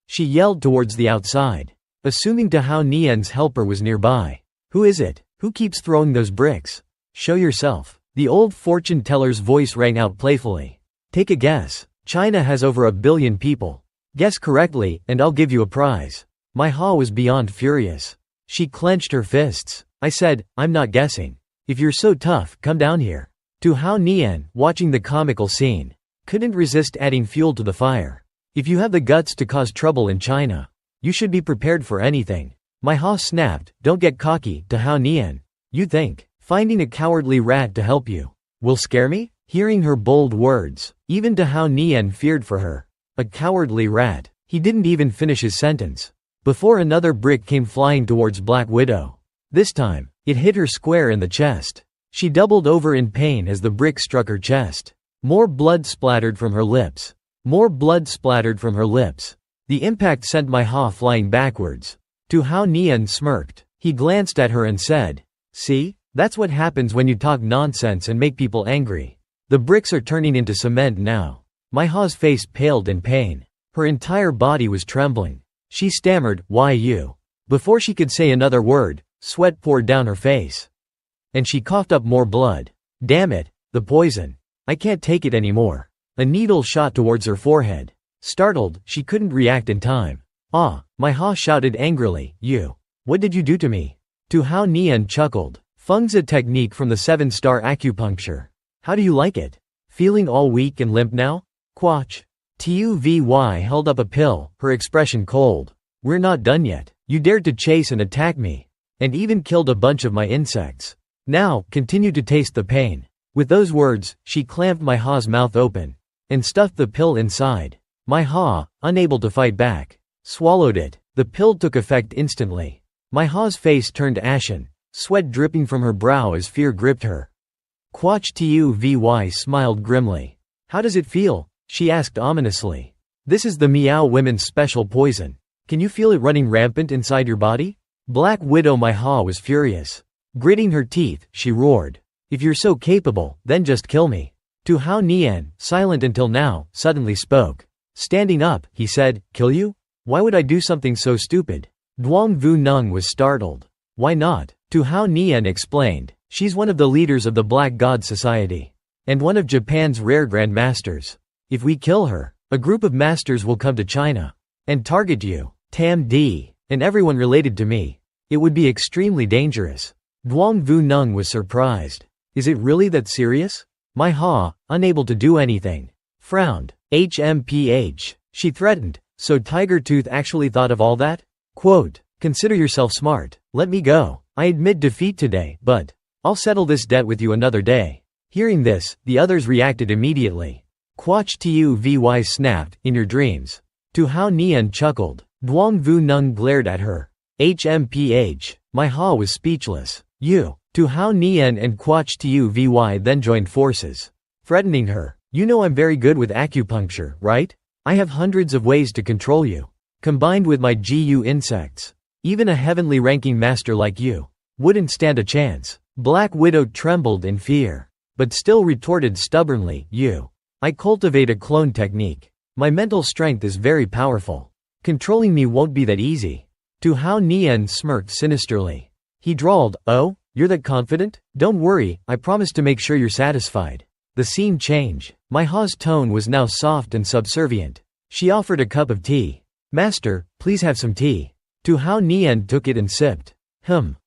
S1: She yelled towards the outside, assuming Tu Hao Nian's helper was nearby. "Who is it? Who keeps throwing those bricks? Show yourself." The old fortune teller's voice rang out playfully. "Take a guess. China has over 1 billion people. Guess correctly, and I'll give you a prize." My Ha was beyond furious. She clenched her fists. I said, "I'm not guessing. If you're so tough, come down here." Tu Hao Nian, watching the comical scene, couldn't resist adding fuel to the fire. "If you have the guts to cause trouble in China, you should be prepared for anything." My Ha snapped, "Don't get cocky, Tu Hao Nian. You think finding a cowardly rat to help you will scare me?" Hearing her bold words, even Tu Hao Nian feared for her. A cowardly rat. He didn't even finish his sentence before another brick came flying towards Black Widow. This time, it hit her square in the chest. She doubled over in pain as the brick struck her chest. More blood splattered from her lips. More blood splattered from her lips. The impact sent my Ha flying backwards. Tu Hao Nian smirked. He glanced at her and said, "See? That's what happens when you talk nonsense and make people angry. The bricks are turning into cement now." My Ha's face paled in pain. Her entire body was trembling. She stammered, "Why you?" Before she could say another word, sweat poured down her face. And she coughed up more blood. "Damn it, the poison. I can't take it anymore." A needle shot towards her forehead. Startled, she couldn't react in time. "Ah!" My Ha shouted angrily, "You! What did you do to me?" Tu Hao Nian chuckled. Feng's a technique from the 7-star acupuncture. How do you like it? Feeling all weak and limp now? Quatch. Tuvy held up a pill, her expression cold. We're not done yet. You dared to chase and attack me. And even killed a bunch of my insects. Now, continue to taste the pain. With those words, she clamped my Ha's mouth open. And stuffed the pill inside. My Ha, unable to fight back, swallowed it. The pill took effect instantly. My Ha's face turned ashen, sweat dripping from her brow as fear gripped her. Quach Tuvy smiled grimly. How does it feel? She asked ominously. This is the Miao women's special poison. Can you feel it running rampant inside your body? Black Widow My Ha was furious. Gritting her teeth, she roared. If you're so capable, then just kill me. Tu Hao Nian, silent until now, suddenly spoke. Standing up, he said, kill you? Why would I do something so stupid? Duang Vu Nung was startled. Why not? Tu Hao Nian explained. She's one of the leaders of the Black God Society. And one of Japan's rare grandmasters. If we kill her, a group of masters will come to China. And target you, Tam Di, and everyone related to me. It would be extremely dangerous. Duang Vu Nung was surprised. Is it really that serious? My Ha, unable to do anything, frowned. HMPH. She threatened. So Tiger Tooth actually thought of all that? Quote, consider yourself smart. Let me go. I admit defeat today, but I'll settle this debt with you another day. Hearing this, the others reacted immediately. Quach Tuvy snapped, in your dreams. Tu Hao Nian chuckled. Duang Vu Nung glared at her. HMPH. My Ha was speechless. You. Tu Hao Nian and Quach Tuvy then joined forces. Threatening her. You know I'm very good with acupuncture, right? I have hundreds of ways to control you. Combined with my GU insects. Even a heavenly ranking master like you wouldn't stand a chance. Black Widow trembled in fear. But still retorted stubbornly, I cultivate a clone technique. My mental strength is very powerful. Controlling me won't be that easy. Tu Hao Nian smirked sinisterly. He drawled, oh, you're that confident? Don't worry, I promise to make sure you're satisfied. The scene changed. My Ha's tone was now soft and subservient. She offered a cup of tea. Master, please have some tea. Tu Hao Nian took it and sipped.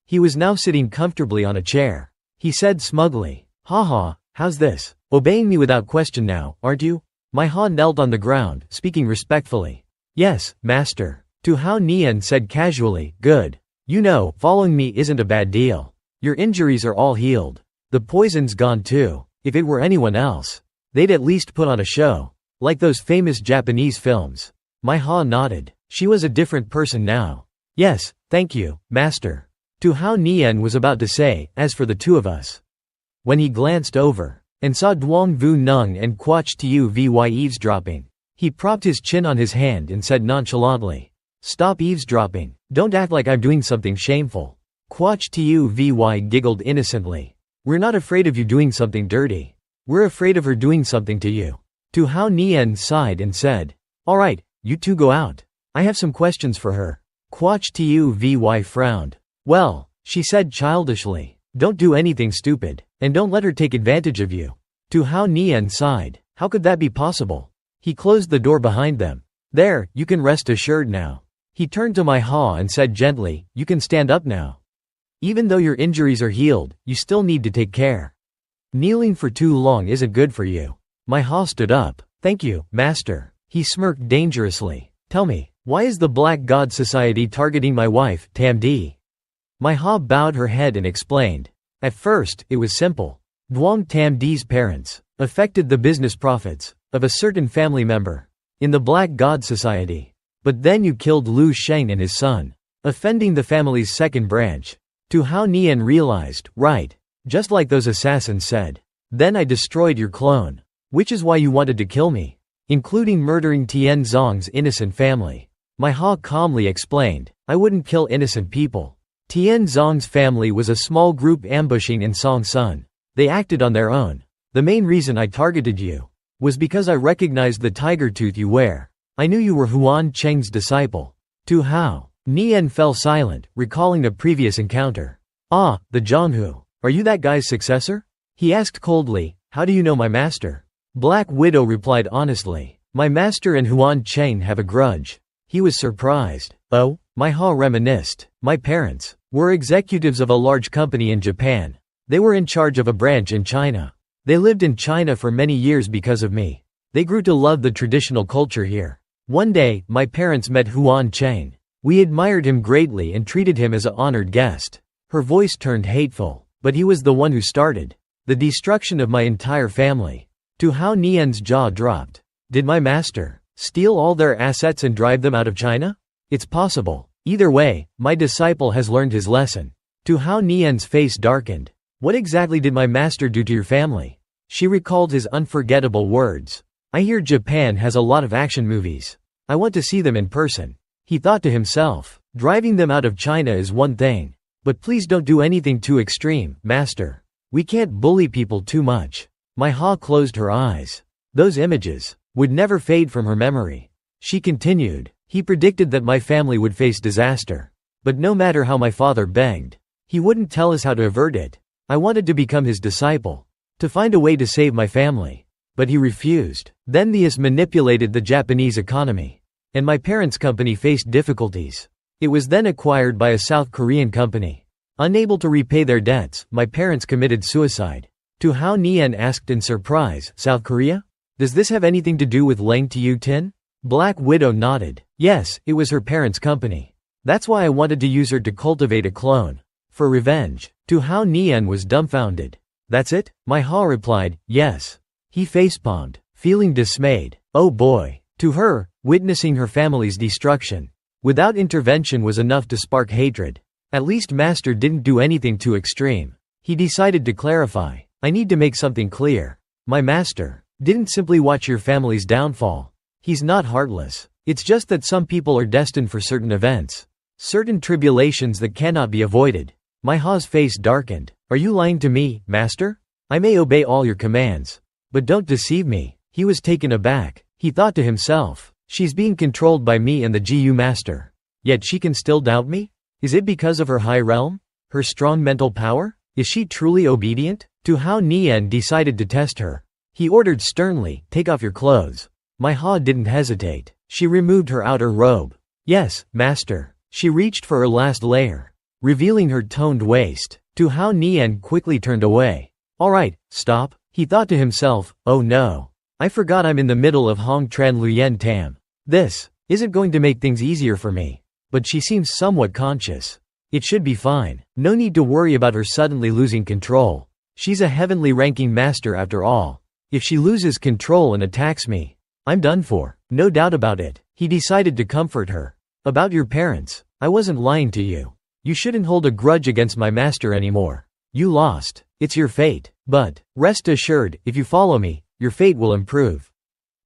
S1: He was now sitting comfortably on a chair. He said smugly, haha, how's this? Obeying me without question now, aren't you? My Ha knelt on the ground, speaking respectfully. Yes, master. Tu Hao Nian said casually, good. You know, following me isn't a bad deal. Your injuries are all healed. The poison's gone too. If it were anyone else, they'd at least put on a show. Like those famous Japanese films. My Ha nodded. She was a different person now. Yes, thank you, master. Tu Hao Nian was about to say, as for the two of us. When he glanced over, and saw Duang Vu Nung and Quach Tuvy eavesdropping, he propped his chin on his hand and said nonchalantly, stop eavesdropping, don't act like I'm doing something shameful. Quach Tuvy giggled innocently. We're not afraid of you doing something dirty. We're afraid of her doing something to you. Tu Hao Nian sighed and said, alright, you two go out. I have some questions for her. Quach Tuvy frowned. Well, she said childishly, don't do anything stupid, and don't let her take advantage of you. Tu Hao Nian sighed. How could that be possible? He closed the door behind them. There, you can rest assured now. He turned to my Ha and said gently, you can stand up now. Even though your injuries are healed, you still need to take care. Kneeling for too long isn't good for you. My Ha stood up. Thank you, master. He smirked dangerously. Tell me, why is the Black God Society targeting my wife, Tam Di? My Ha bowed her head and explained. At first, it was simple. Duang Tam Di's parents affected the business profits of a certain family member in the Black God Society. But then you killed Lu Sheng and his son, offending the family's second branch. Tu Hao Nian realized, right, just like those assassins said. Then I destroyed your clone, which is why you wanted to kill me, including murdering Tian Zong's innocent family. My Ha calmly explained, I wouldn't kill innocent people. Tian Zong's family was a small group ambushing in Songsun. They acted on their own. The main reason I targeted you was because I recognized the tiger tooth you wear. I knew you were Huan Cheng's disciple. Tu Hao Nian fell silent, recalling a previous encounter. Ah, the Zhonghu. Are you that guy's successor? He asked coldly, how do you know my master? Black Widow replied honestly, my master and Huan Cheng have a grudge. He was surprised. Oh, My Ha reminisced. My parents were executives of a large company in Japan. They were in charge of a branch in China. They lived in China for many years because of me. They grew to love the traditional culture here. One day, my parents met Huan Cheng. We admired him greatly and treated him as an honored guest. Her voice turned hateful, but he was the one who started the destruction of my entire family. Tu Hao Nian's jaw dropped. Did my master steal all their assets and drive them out of China? It's possible. Either way, my disciple has learned his lesson. Tu Hao Nian's face darkened. What exactly did my master do to your family? She recalled his unforgettable words. I hear Japan has a lot of action movies. I want to see them in person. He thought to himself. Driving them out of China is one thing. But please don't do anything too extreme, master. We can't bully people too much. My Ha closed her eyes. Those images would never fade from her memory. She continued. He predicted that my family would face disaster. But no matter how my father begged, he wouldn't tell us how to avert it. I wanted to become his disciple, to find a way to save my family. But he refused. Then the US manipulated the Japanese economy, and my parents' company faced difficulties. It was then acquired by a South Korean company. Unable to repay their debts, my parents committed suicide. Tu Hao Nian asked in surprise, South Korea? Does this have anything to do with Lang Tiu Tin? Black Widow nodded. Yes, it was her parents' company. That's why I wanted to use her to cultivate a clone. For revenge. Tu Hao Nian was dumbfounded. That's it? My Ha replied, yes. He facepalmed, feeling dismayed. Oh boy. To her, witnessing her family's destruction without intervention was enough to spark hatred. At least master didn't do anything too extreme. He decided to clarify. I need to make something clear. My master didn't simply watch your family's downfall. He's not heartless. It's just that some people are destined for certain events. Certain tribulations that cannot be avoided. My Ha's face darkened. Are you lying to me, master? I may obey all your commands. But don't deceive me. He was taken aback. He thought to himself. She's being controlled by me and the GU master. Yet she can still doubt me? Is it because of her high realm? Her strong mental power? Is she truly obedient? Tu Hao Nian decided to test her. He ordered sternly, take off your clothes. My Ha didn't hesitate. She removed her outer robe. Yes, master. She reached for her last layer, revealing her toned waist. Tu Hao Nian quickly turned away. Alright, stop. He thought to himself, oh no. I forgot I'm in the middle of Hong Tran Luyen Tam. This isn't going to make things easier for me. But she seems somewhat conscious. It should be fine. No need to worry about her suddenly losing control. She's a heavenly ranking master after all. If she loses control and attacks me, I'm done for. No doubt about it. He decided to comfort her. About your parents, I wasn't lying to you. You shouldn't hold a grudge against my master anymore. You lost. It's your fate. But rest assured, if you follow me, your fate will improve.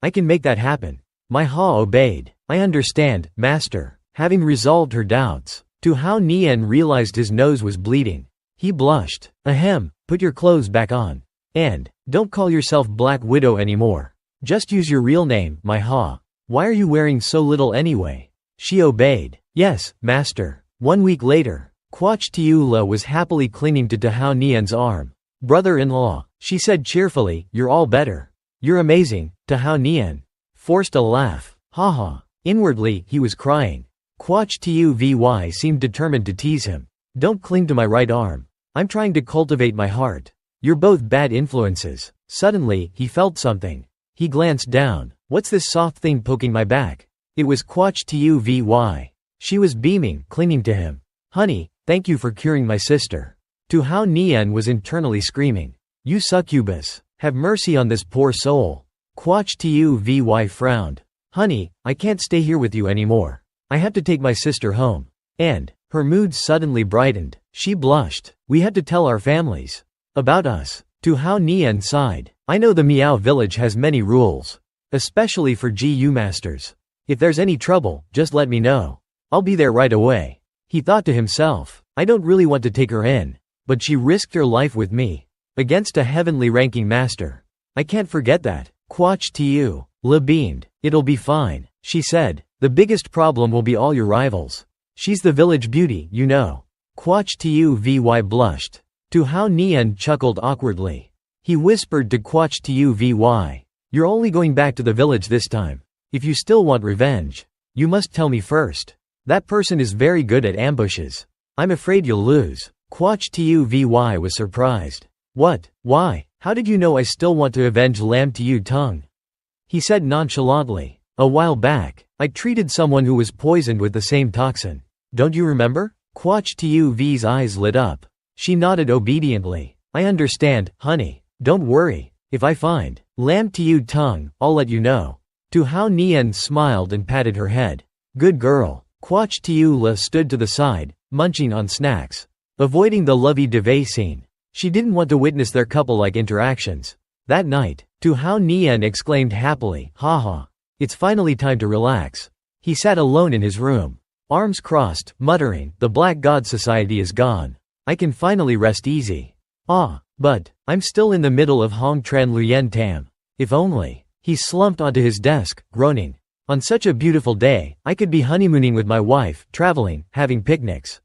S1: I can make that happen. My Ha obeyed. I understand, master. Having resolved her doubts, Tu Hao Nian realized his nose was bleeding. He blushed. Ahem, put your clothes back on. And don't call yourself Black Widow anymore. Just use your real name, my Ha. Why are you wearing so little anyway? She obeyed. Yes, master. 1 week later, Quach Tiula was happily clinging to Tu Hao Nian's arm. Brother-in-law, she said cheerfully, you're all better. You're amazing. Tu Hao Nian forced a laugh. Ha ha. Inwardly, he was crying. Quach Tuvy seemed determined to tease him. Don't cling to my right arm. I'm trying to cultivate my heart. You're both bad influences. Suddenly, he felt something. He glanced down. What's this soft thing poking my back? It was Quach Tuvy. She was beaming, clinging to him. Honey, thank you for curing my sister. Tu Hao Nian was internally screaming. You succubus. Have mercy on this poor soul. Quach Tuvy frowned. Honey, I can't stay here with you anymore. I have to take my sister home. And her mood suddenly brightened. She blushed. We had to tell our families about us. Tu Hao Nian sighed. I know the Miao village has many rules, especially for GU masters. If there's any trouble, just let me know. I'll be there right away. He thought to himself. I don't really want to take her in, but she risked her life with me against a heavenly ranking master. I can't forget that. Quach Tu La beamed. It'll be fine, she said. The biggest problem will be all your rivals. She's the village beauty, you know. Quach Tuvy blushed. Tu Hao Nian chuckled awkwardly. He whispered to Quach Tuvy. You're only going back to the village this time. If you still want revenge, you must tell me first. That person is very good at ambushes. I'm afraid you'll lose. Quach Tuvy was surprised. What? Why? How did you know I still want to avenge Lam Tu Tung? He said nonchalantly. A while back, I treated someone who was poisoned with the same toxin. Don't you remember? Quach Tuvy's eyes lit up. She nodded obediently. I understand, honey. Don't worry. If I find Lam Tu Tung, I'll let you know. Tu Hao Nian smiled and patted her head. Good girl. Quach Tula stood to the side, munching on snacks. Avoiding the lovey-dovey scene. She didn't want to witness their couple-like interactions. That night, Tu Hao Nian exclaimed happily, haha. It's finally time to relax. He sat alone in his room. Arms crossed, muttering, the Black God Society is gone. I can finally rest easy. But I'm still in the middle of Hong Tran Luyen Tam. If only. He slumped onto his desk, groaning. On such a beautiful day, I could be honeymooning with my wife, traveling, having picnics.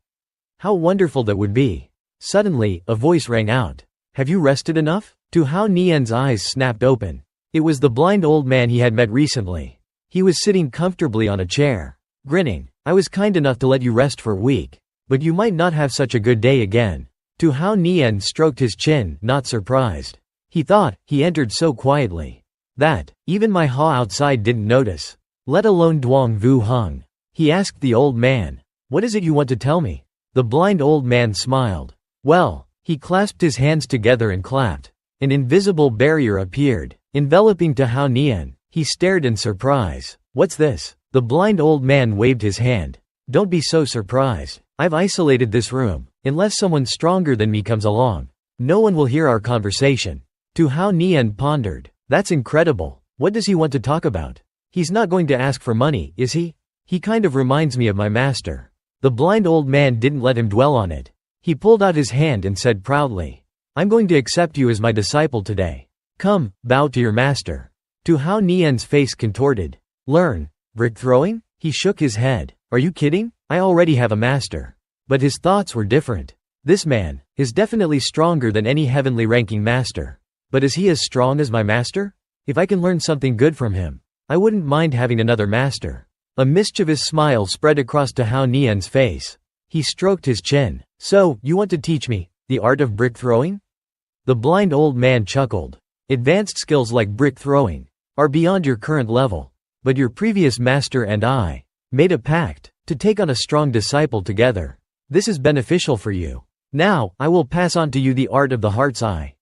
S1: How wonderful that would be. Suddenly, a voice rang out. Have you rested enough? Tu Hao Nian's eyes snapped open. It was the blind old man he had met recently. He was sitting comfortably on a chair. Grinning. I was kind enough to let you rest for a week. But you might not have such a good day again. Tu Hao Nian stroked his chin, not surprised. He thought, he entered so quietly. That, even my Ha outside didn't notice. Let alone Duong Vu Hung. He asked the old man. What is it you want to tell me? The blind old man smiled. Well, he clasped his hands together and clapped. An invisible barrier appeared, enveloping Tu Hao Nian. He stared in surprise. What's this? The blind old man waved his hand. Don't be so surprised. I've isolated this room. Unless someone stronger than me comes along, no one will hear our conversation. Tu Hao Nian pondered. That's incredible. What does he want to talk about? He's not going to ask for money, is he? He kind of reminds me of my master. The blind old man didn't let him dwell on it. He pulled out his hand and said proudly, I'm going to accept you as my disciple today. Come, bow to your master. Tu Hao Nian's face contorted. Learn. Brick throwing? He shook his head. Are you kidding? I already have a master. But his thoughts were different. This man is definitely stronger than any heavenly ranking master. But is he as strong as my master? If I can learn something good from him, I wouldn't mind having another master. A mischievous smile spread across Tu Hao Nian's face. He stroked his chin. So, you want to teach me the art of brick throwing? The blind old man chuckled. Advanced skills like brick throwing are beyond your current level. But your previous master and I made a pact to take on a strong disciple together. This is beneficial for you. Now, I will pass on to you the art of the heart's eye.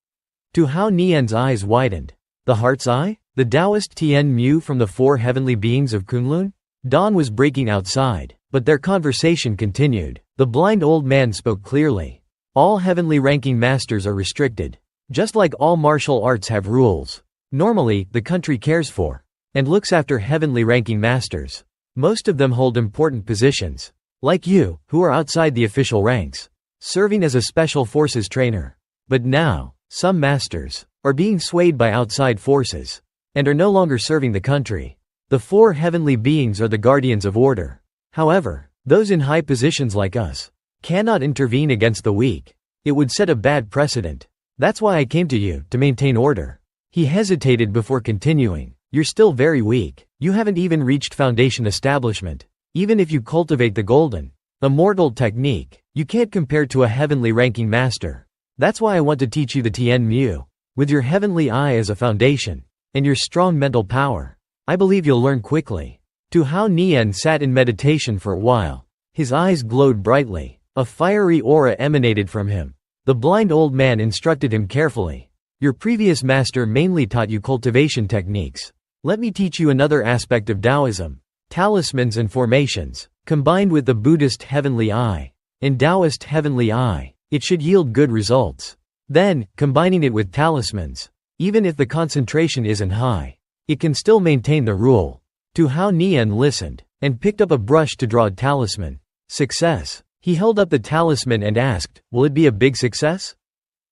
S1: Tu Hao Nian's eyes widened. The heart's eye? The Taoist Tian Mu from the four heavenly beings of Kunlun? Dawn was breaking outside, but their conversation continued. The blind old man spoke clearly. All heavenly ranking masters are restricted. Just like all martial arts have rules. Normally, the country cares for and looks after heavenly ranking masters. Most of them hold important positions. Like you, who are outside the official ranks, serving as a special forces trainer. But now, some masters are being swayed by outside forces and are no longer serving the country. The four heavenly beings are the guardians of order. However, those in high positions like us cannot intervene against the weak. It would set a bad precedent. That's why I came to you, to maintain order. He hesitated before continuing. You're still very weak. You haven't even reached foundation establishment. Even if you cultivate the golden, immortal technique, you can't compare to a heavenly ranking master. That's why I want to teach you the Tian Mu. With your heavenly eye as a foundation, and your strong mental power, I believe you'll learn quickly. Tu Hao Nian sat in meditation for a while. His eyes glowed brightly. A fiery aura emanated from him. The blind old man instructed him carefully. Your previous master mainly taught you cultivation techniques. Let me teach you another aspect of Taoism. Talismans and formations, combined with the Buddhist heavenly eye and Taoist heavenly eye, it should yield good results. Then, combining it with talismans, even if the concentration isn't high, it can still maintain the rule. Tu Hao Nian listened, and picked up a brush to draw a talisman. Success. He held up the talisman and asked, will it be a big success?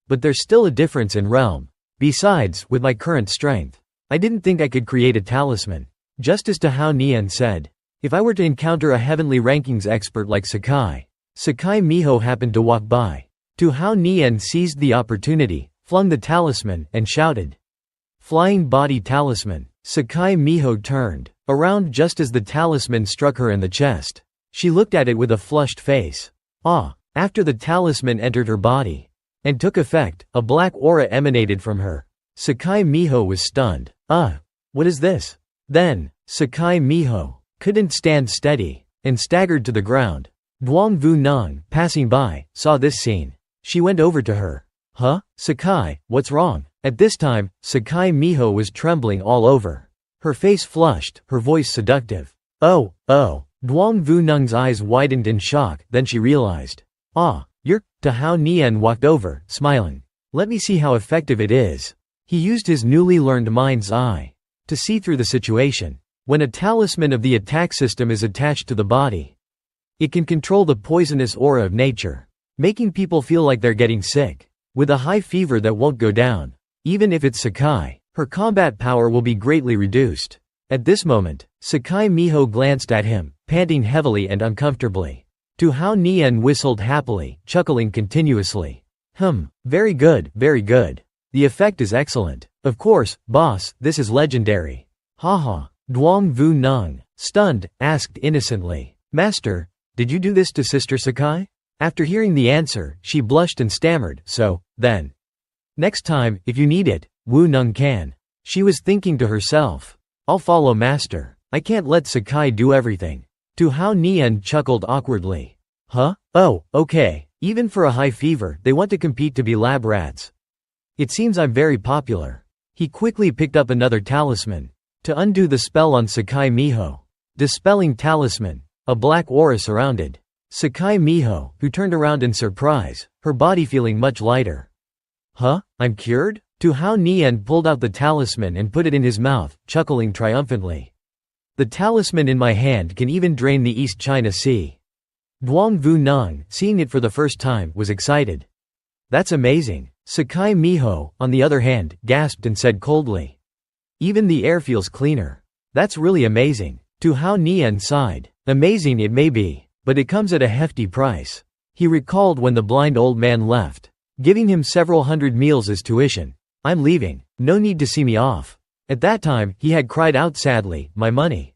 S1: But there's still a difference in realm. Besides, with my current strength, I didn't think I could create a talisman. Just as Tu Hao Nian said, if I were to encounter a heavenly rankings expert like Sakai Miho happened to walk by. Tu Hao Nian seized the opportunity, flung the talisman, and shouted, Flying Body Talisman. Sakai Miho turned around just as the talisman struck her in the chest. She looked at it with a flushed face. After the talisman entered her body and took effect, a black aura emanated from her. Sakai Miho was stunned. What is this? Then, Sakai Miho couldn't stand steady and staggered to the ground. Duong Vu Nang, passing by, saw this scene. She went over to her. Sakai, what's wrong? At this time, Sakai Miho was trembling all over. Her face flushed, her voice seductive. Oh. Duong Vu Nang's eyes widened in shock, then she realized. You're… Hao Nian walked over, smiling. Let me see how effective it is. He used his newly learned mind's eye to see through the situation. When a talisman of the attack system is attached to the body, it can control the poisonous aura of nature, making people feel like they're getting sick, with a high fever that won't go down. Even if it's Sakai, her combat power will be greatly reduced. At this moment, Sakai Miho glanced at him, panting heavily and uncomfortably. Hao Nian whistled happily, chuckling continuously. Very good, very good. The effect is excellent. Of course, boss, this is legendary. Haha. Duong Vu Nang, stunned, asked innocently. Master, did you do this to Sister Sakai? After hearing the answer, she blushed and stammered, then. Next time, if you need it, Wu Nung can. She was thinking to herself. I'll follow master. I can't let Sakai do everything. Hao Nian chuckled awkwardly. Oh, okay. Even for a high fever, they want to compete to be lab rats. It seems I'm very popular. He quickly picked up another talisman to undo the spell on Sakai Miho. Dispelling talisman. A black aura surrounded Sakai Miho, who turned around in surprise, her body feeling much lighter. I'm cured? Hao Nian pulled out the talisman and put it in his mouth, chuckling triumphantly. The talisman in my hand can even drain the East China Sea. Duong Vu Nang, seeing it for the first time, was excited. That's amazing. Sakai Miho, on the other hand, gasped and said coldly. Even the air feels cleaner. That's really amazing. Hao Nian sighed. Amazing it may be, but it comes at a hefty price. He recalled when the blind old man left, giving him several hundred meals as tuition. I'm leaving. No need to see me off. At that time, he had cried out sadly, my money.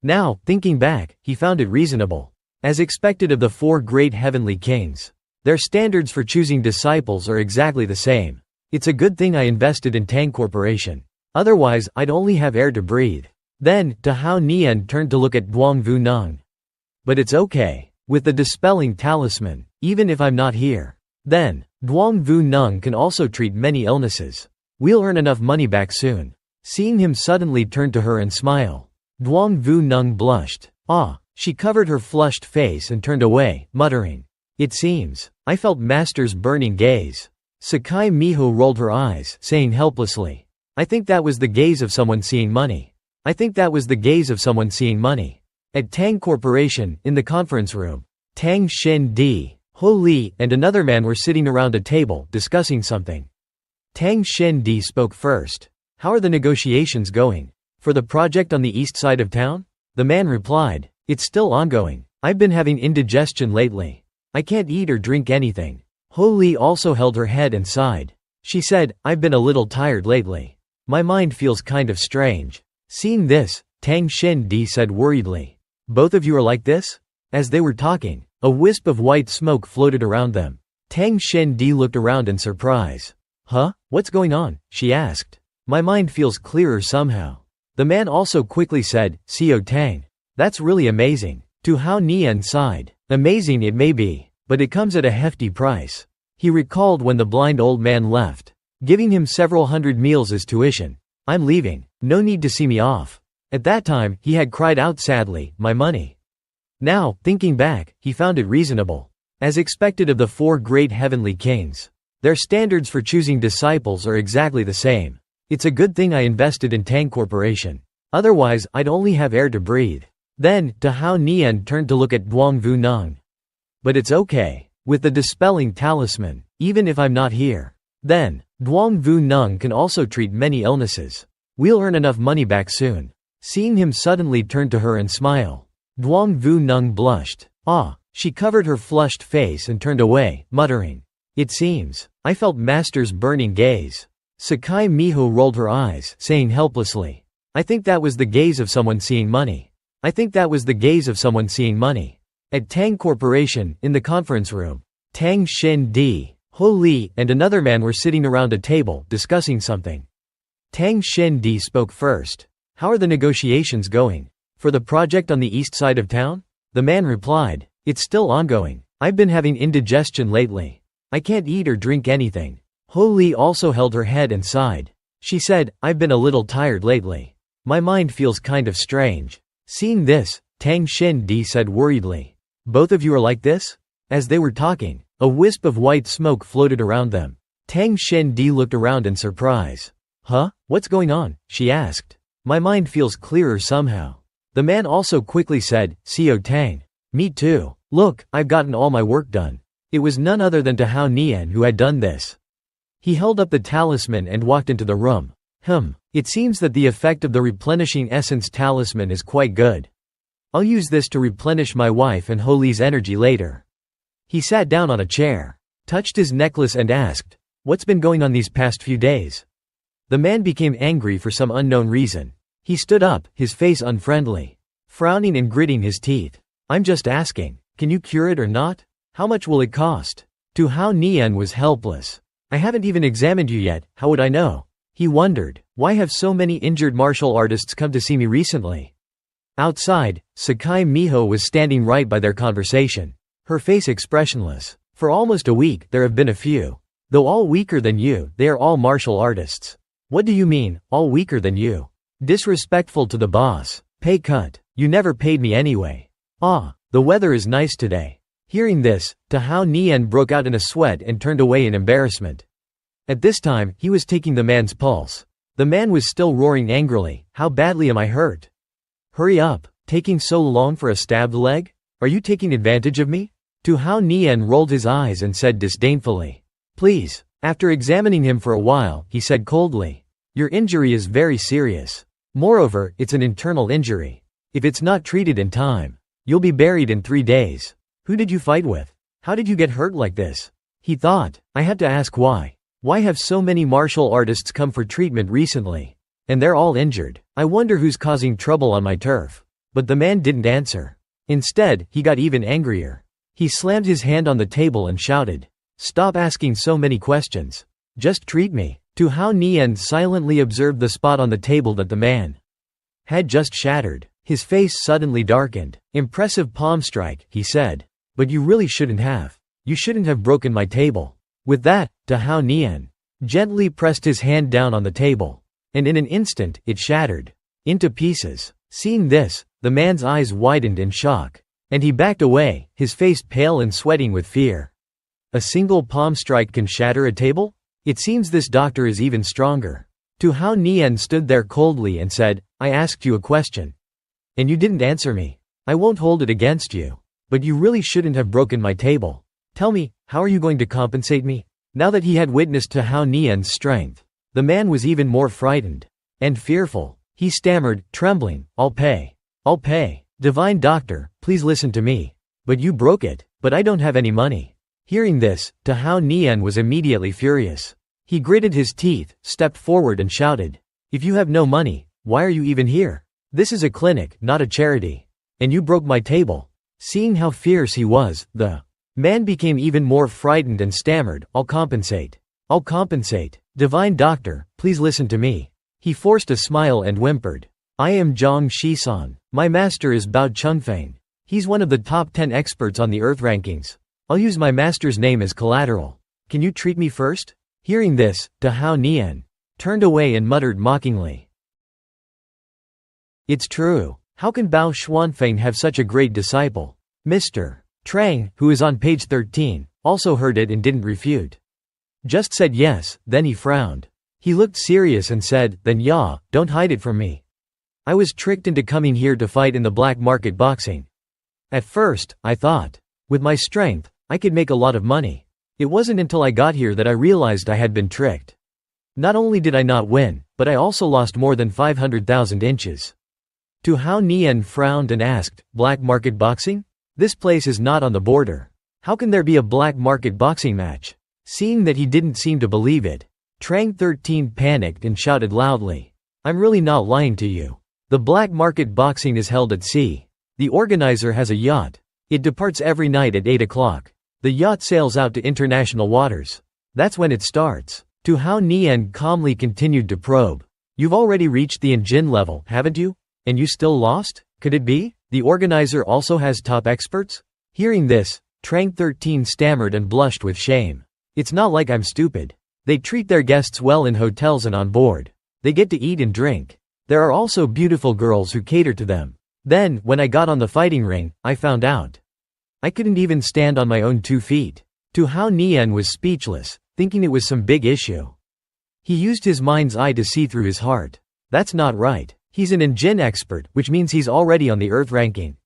S1: Now, thinking back, he found it reasonable. As expected of the four great heavenly kings, their standards for choosing disciples are exactly the same. It's a good thing I invested in Tang Corporation. Otherwise, I'd only have air to breathe. Then, Hao Nian turned to look at Duong Vu Nang. But it's okay. With the dispelling talisman, even if I'm not here. Then, Duong Vu Nang can also treat many illnesses. We'll earn enough money back soon. Seeing him suddenly turn to her and smile, Duong Vu Nang blushed. She covered her flushed face and turned away, muttering. It seems. I felt master's burning gaze. Sakai Miho rolled her eyes, saying helplessly. I think that was the gaze of someone seeing money. I think that was the gaze of someone seeing money. At Tang Corporation, in the conference room, Tang Shin Di, Ho Li, and another man were sitting around a table, discussing something. Tang Shin Di spoke first. How are the negotiations going? For the project on the east side of town? The man replied. It's still ongoing. I've been having indigestion lately. I can't eat or drink anything. Ho Li also held her head and sighed. She said, I've been a little tired lately. My mind feels kind of strange. Seeing this, Tang Shin Di said worriedly. Both of you are like this? As they were talking, a wisp of white smoke floated around them. Tang Shin Di looked around in surprise. What's going on? She asked. My mind feels clearer somehow. The man also quickly said, Xiao Tang. That's really amazing. Hao Nian sighed. Amazing it may be, but it comes at a hefty price. He recalled when the blind old man left, giving him several hundred meals as tuition. I'm leaving. No need to see me off. At that time, he had cried out sadly, my money. Now, thinking back, he found it reasonable. As expected of the four great heavenly kings, their standards for choosing disciples are exactly the same. It's a good thing I invested in Tang Corporation. Otherwise, I'd only have air to breathe. Then, Hao Nian turned to look at Duong Vu Nang. But it's okay. With the dispelling talisman, even if I'm not here. Then, Duong Vu Nang can also treat many illnesses. We'll earn enough money back soon. Seeing him suddenly turn to her and smile, Duong Vu Nang blushed. She covered her flushed face and turned away, muttering. It seems. I felt master's burning gaze. Sakai Miho rolled her eyes, saying helplessly. I think that was the gaze of someone seeing money. I think that was the gaze of someone seeing money. At Tang Corporation, in the conference room, Tang Xin Di, Ho Li, and another man were sitting around a table, discussing something. Tang Xin Di spoke first. "How are the negotiations going? For the project on the east side of town?" The man replied, "It's still ongoing. I've been having indigestion lately. I can't eat or drink anything." Ho Li also held her head and sighed. She said, "I've been a little tired lately. My mind feels kind of strange." Seeing this, Tang Xin Di said worriedly, "Both of you are like this?" As they were talking, a wisp of white smoke floated around them. Tang Xin Di looked around in surprise. "Huh? What's going on?" she asked. "My mind feels clearer somehow." The man also quickly said, "Co Tang. Me too. Look, I've gotten all my work done." It was none other than Tao Nian who had done this. He held up the talisman and walked into the room. It seems that the effect of the replenishing essence talisman is quite good. I'll use this to replenish my wife and Ho Li's energy later. He sat down on a chair, touched his necklace and asked, "What's been going on these past few days?" The man became angry for some unknown reason. He stood up, his face unfriendly, frowning and gritting his teeth. "I'm just asking, can you cure it or not? How much will it cost?" Tao Nian was helpless. "I haven't even examined you yet, how would I know?" He wondered, why have so many injured martial artists come to see me recently? Outside, Sakai Miho was standing right by their conversation, her face expressionless. "For almost a week, there have been a few. Though all weaker than you, they are all martial artists." "What do you mean, all weaker than you?" "Disrespectful to the boss. Pay cut. You never paid me anyway." "Ah, the weather is nice today." Hearing this, Tao Nian broke out in a sweat and turned away in embarrassment. At this time, he was taking the man's pulse. The man was still roaring angrily, "How badly am I hurt? Hurry up, taking so long for a stabbed leg? Are you taking advantage of me?" Tao Nian rolled his eyes and said disdainfully, "Please." After examining him for a while, he said coldly, "Your injury is very serious. Moreover, it's an internal injury. If it's not treated in time, you'll be buried in 3 days. Who did you fight with? How did you get hurt like this?" He thought, "I had to ask why. Why have so many martial artists come for treatment recently? And they're all injured. I wonder who's causing trouble on my turf." But the man didn't answer. Instead, he got even angrier. He slammed his hand on the table and shouted, "Stop asking so many questions. Just treat me." Tao Nian silently observed the spot on the table that the man had just shattered. His face suddenly darkened. "Impressive palm strike," he said. "But you really shouldn't have. You shouldn't have broken my table." With that, Tao Nian gently pressed his hand down on the table, and in an instant, it shattered into pieces. Seeing this, the man's eyes widened in shock, and he backed away, his face pale and sweating with fear. A single palm strike can shatter a table? It seems this doctor is even stronger. Tao Nian stood there coldly and said, "I asked you a question, and you didn't answer me. I won't hold it against you. But you really shouldn't have broken my table. Tell me, how are you going to compensate me?" Now that he had witnessed Tao Nian's strength, the man was even more frightened and fearful. He stammered, trembling, I'll pay. I'll pay. Divine doctor, please listen to me." "But you broke it." "But I don't have any money." Hearing this, Tao Nian was immediately furious. He gritted his teeth, stepped forward and shouted, "If you have no money, why are you even here? This is a clinic, not a charity. And you broke my table." Seeing how fierce he was, the man became even more frightened and stammered, "I'll compensate. I'll compensate. Divine doctor, please listen to me." He forced a smile and whimpered, "I am Zhang Shisan. My master is Bao Chunfeng. He's one of the top 10 experts on the Earth rankings. I'll use my master's name as collateral. Can you treat me first?" Hearing this, Tao Nian turned away and muttered mockingly, "It's true. How can Bao Xuanfeng have such a great disciple?" Mr. Trang, who is on page 13, also heard it and didn't refute. Just said yes, then he frowned. He looked serious and said, "Then yeah, don't hide it from me. I was tricked into coming here to fight in the black market boxing. At first, I thought, with my strength, I could make a lot of money. It wasn't until I got here that I realized I had been tricked. Not only did I not win, but I also lost more than 500,000 inches." Tao Nian frowned and asked, "Black market boxing? This place is not on the border. How can there be a black market boxing match?" Seeing that he didn't seem to believe it, Trang 13 panicked and shouted loudly, "I'm really not lying to you. The black market boxing is held at sea. The organizer has a yacht. It departs every night at 8 o'clock. The yacht sails out to international waters. That's when it starts. Tu Hao Nian calmly continued to probe. You've already reached the engine level, haven't you? And you still lost? Could it be? The organizer also has top experts? Hearing this, Trang 13 stammered and blushed with shame. It's not like I'm stupid. They treat their guests well in hotels and on board. They get to eat and drink. There are also beautiful girls who cater to them. Then, when I got on the fighting ring, I found out. I couldn't even stand on my own 2 feet. Tu Hao Nian was speechless, thinking it was some big issue. He used his mind's eye to see through his heart. That's not right. He's an engine expert, which means he's already on the Earth ranking.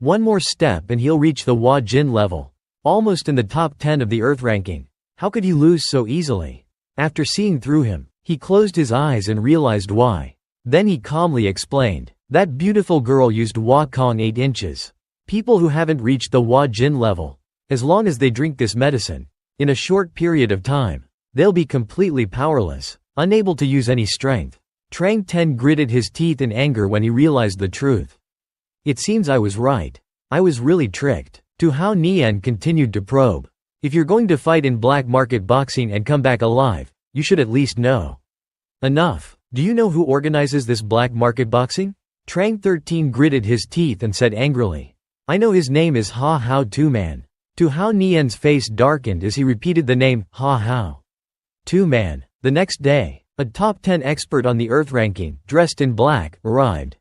S1: One more step and he'll reach the Hua Jin level. Almost in the top 10 of the Earth ranking. How could he lose so easily? After seeing through him, he closed his eyes and realized why. Then he calmly explained. That beautiful girl used Hua Kong 8 inches. People who haven't reached the Hua Jin level, as long as they drink this medicine, in a short period of time, they'll be completely powerless, unable to use any strength. Trang 10 gritted his teeth in anger when he realized the truth. It seems I was right. I was really tricked. Tu Hao Nian continued to probe. If you're going to fight in black market boxing and come back alive, you should at least know. Enough. Do you know who organizes this black market boxing? Trang 13 gritted his teeth and said angrily. I know his name is Ha Hao Tu Man. Tu Hao Nian's face darkened as he repeated the name, Ha Hao Tu Man. The next day, a top 10 expert on the Earth ranking, dressed in black, arrived.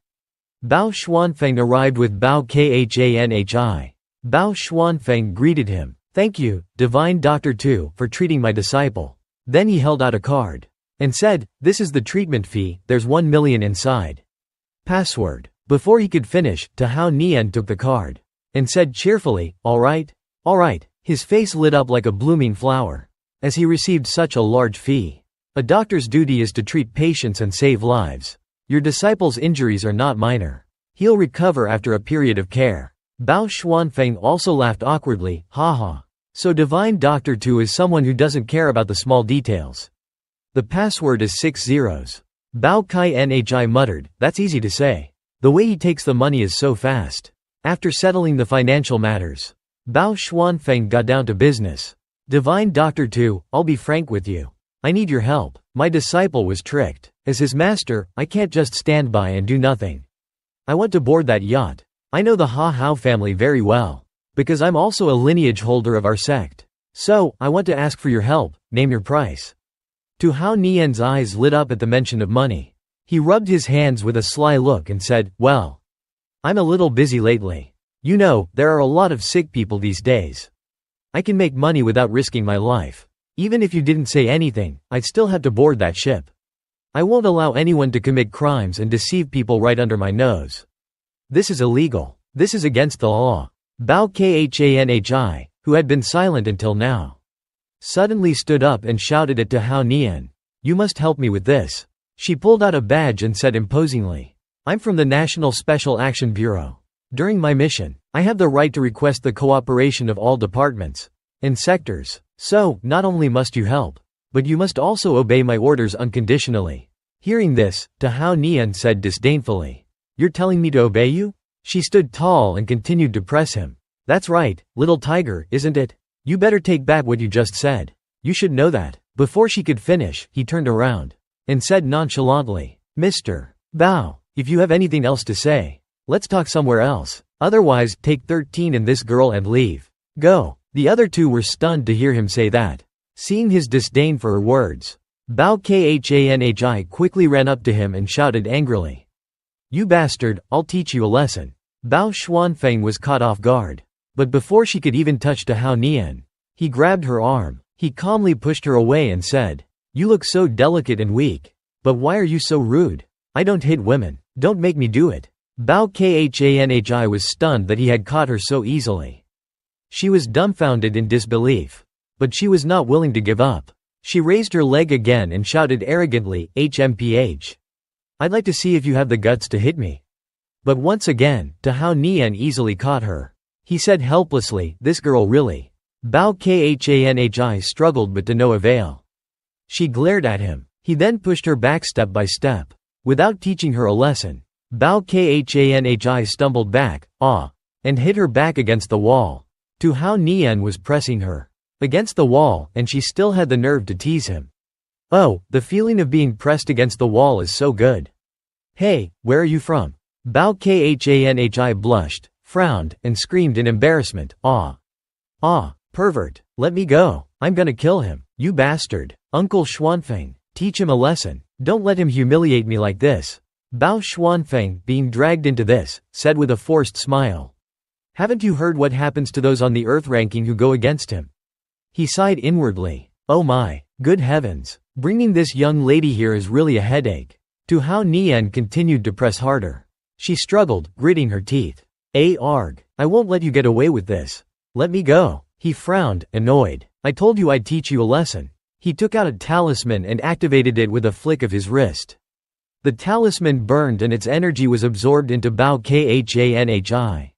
S1: Bao Xuanfeng arrived with Bao Khanhi. Bao Xuanfeng greeted him. Thank you, Divine Doctor Tu, for treating my disciple. Then he held out a card. And said, this is the treatment fee, there's 1 million inside. Password. Before he could finish, Tu Hao Nian took the card. And said cheerfully, alright. Alright. His face lit up like a blooming flower. As he received such a large fee. A doctor's duty is to treat patients and save lives. Your disciple's injuries are not minor. He'll recover after a period of care. Bao Xuanfeng also laughed awkwardly, haha. So Divine Doctor Tu is someone who doesn't care about the small details. The password is 6 zeros. Bao Khanhi muttered, that's easy to say. The way he takes the money is so fast. After settling the financial matters, Bao Xuanfeng got down to business. Divine Doctor Tu, I'll be frank with you. I need your help. My disciple was tricked. As his master, I can't just stand by and do nothing. I want to board that yacht. I know the Ha Hao family very well. Because I'm also a lineage holder of our sect. So, I want to ask for your help, name your price. Tu Hao Nian's eyes lit up at the mention of money. He rubbed his hands with a sly look and said, well, I'm a little busy lately. You know, there are a lot of sick people these days. I can make money without risking my life. Even if you didn't say anything, I'd still have to board that ship. I won't allow anyone to commit crimes and deceive people right under my nose. This is illegal. This is against the law. Bao Khanhi, who had been silent until now, suddenly stood up and shouted at Tu Hao Nian. You must help me with this. She pulled out a badge and said imposingly, I'm from the National Special Action Bureau. During my mission, I have the right to request the cooperation of all departments and sectors. So, not only must you help, but you must also obey my orders unconditionally. Hearing this, Tu Hao Nian said disdainfully, you're telling me to obey you? She stood tall and continued to press him. That's right, little tiger, isn't it? You better take back what you just said. You should know that. Before she could finish, he turned around and said nonchalantly, Mr. Bao, if you have anything else to say, let's talk somewhere else. Otherwise, take 13 and this girl and leave. Go. The other two were stunned to hear him say that. Seeing his disdain for her words, Bao Khanhi quickly ran up to him and shouted angrily, you bastard, I'll teach you a lesson. Bao Xuanfeng was caught off guard. But before she could even touch Tu Hao Nian, he grabbed her arm. He calmly pushed her away and said, you look so delicate and weak. But why are you so rude? I don't hit women. Don't make me do it. Bao Khanhi was stunned that he had caught her so easily. She was dumbfounded in disbelief. But she was not willing to give up. She raised her leg again and shouted arrogantly, HMPH. I'd like to see if you have the guts to hit me. But once again, Tu Hao Nian easily caught her. He said helplessly, this girl really. Bao Khanhi struggled but to no avail. She glared at him. He then pushed her back step by step. Without teaching her a lesson, Bao Khanhi stumbled back, and and hit her back against the wall. Tu Hao Nian was pressing her against the wall, and she still had the nerve to tease him. Oh, the feeling of being pressed against the wall is so good. Hey, where are you from? Bao Khanhi blushed, frowned, and screamed in embarrassment. Ah, pervert, let me go. I'm gonna kill him. You bastard. Uncle Xuanfeng, teach him a lesson. Don't let him humiliate me like this. Bao Xuanfeng, being dragged into this, said with a forced smile. Haven't you heard what happens to those on the earth ranking who go against him? He sighed inwardly. Oh my, good heavens, bringing this young lady here is really a headache. Tu Hao Nian continued to press harder. She struggled, gritting her teeth. Arg, I won't let you get away with this. Let me go. He frowned, annoyed. I told you I'd teach you a lesson. He took out a talisman and activated it with a flick of his wrist. The talisman burned and its energy was absorbed into Bao Khanhi.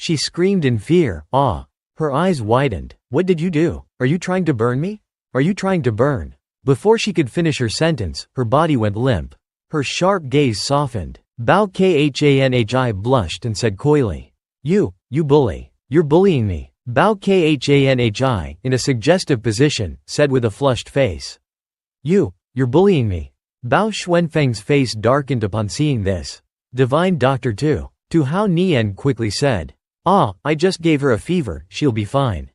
S1: She screamed in fear. Ah. Her eyes widened. What did you do? Are you trying to burn me? Are you trying to burn? Before she could finish her sentence, her body went limp. Her sharp gaze softened. Bao Khanhi blushed and said coyly. You bully. You're bullying me. Bao Khanhi, in a suggestive position, said with a flushed face. You're bullying me. Bao Xuanfeng's face darkened upon seeing this. Divine Doctor too. Tu Hao Nian quickly said. Ah, I just gave her a fever, she'll be fine.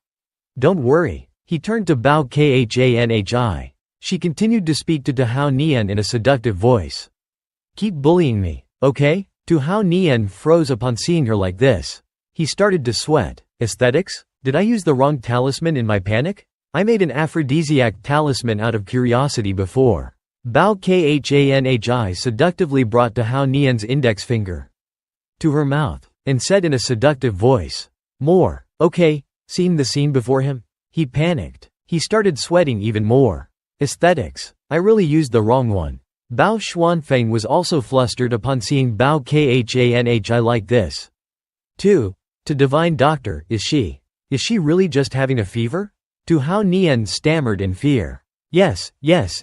S1: Don't worry. He turned to Bao Khanhi. She continued to speak to Tu Hao Nian in a seductive voice. Keep bullying me, okay? Tu Hao Nian froze upon seeing her like this. He started to sweat. Aesthetics? Did I use the wrong talisman in my panic? I made an aphrodisiac talisman out of curiosity before. Bao Khanhi seductively brought Tu Hao Nian's index finger to her mouth, and said in a seductive voice. More, okay? Seeing the scene before him? He panicked. He started sweating even more. Aesthetics. I really used the wrong one. Bao Xuanfeng was also flustered upon seeing Bao Khanhi like this. 2. To Divine Doctor, is she really just having a fever? Tu Hao Nian stammered in fear. Yes,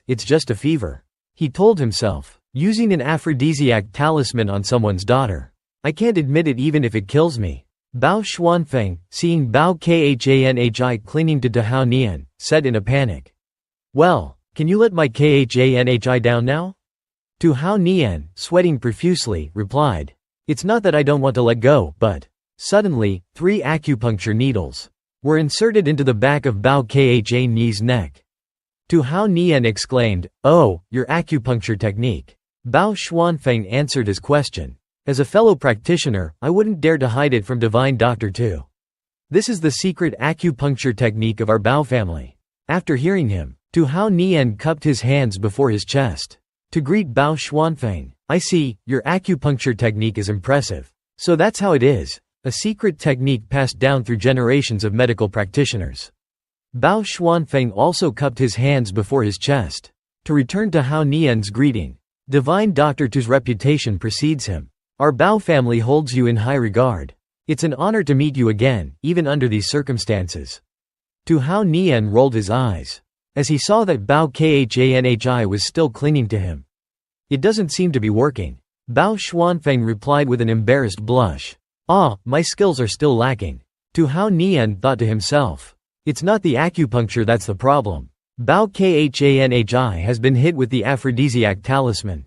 S1: it's just a fever. He told himself, using an aphrodisiac talisman on someone's daughter. I can't admit it even if it kills me. Bao Xuanfeng, seeing Bao Khanhi clinging to Tu Hao Nian, said in a panic. Well, can you let my Khanhi down now? Tu Hao Nian, sweating profusely, replied. It's not that I don't want to let go, but… Suddenly, 3 acupuncture needles were inserted into the back of Bao Khanhi's neck. Tu Hao Nian exclaimed, Oh, your acupuncture technique. Bao Xuanfeng answered his question. As a fellow practitioner, I wouldn't dare to hide it from Divine Doctor too. This is the secret acupuncture technique of our Bao family. After hearing him, Tu Hao Nian cupped his hands before his chest to greet Bao Xuanfeng. I see, your acupuncture technique is impressive. So that's how it is. A secret technique passed down through generations of medical practitioners. Bao Xuanfeng also cupped his hands before his chest to return to Hao Nian's greeting. Divine Doctor Tu's reputation precedes him. Our Bao family holds you in high regard. It's an honor to meet you again, even under these circumstances. Tu Hao Nian rolled his eyes as he saw that Bao Khanhi was still clinging to him. It doesn't seem to be working. Bao Xuanfeng replied with an embarrassed blush. Ah, my skills are still lacking. Tu Hao Nian thought to himself. It's not the acupuncture that's the problem. Bao Khanhi has been hit with the aphrodisiac talisman.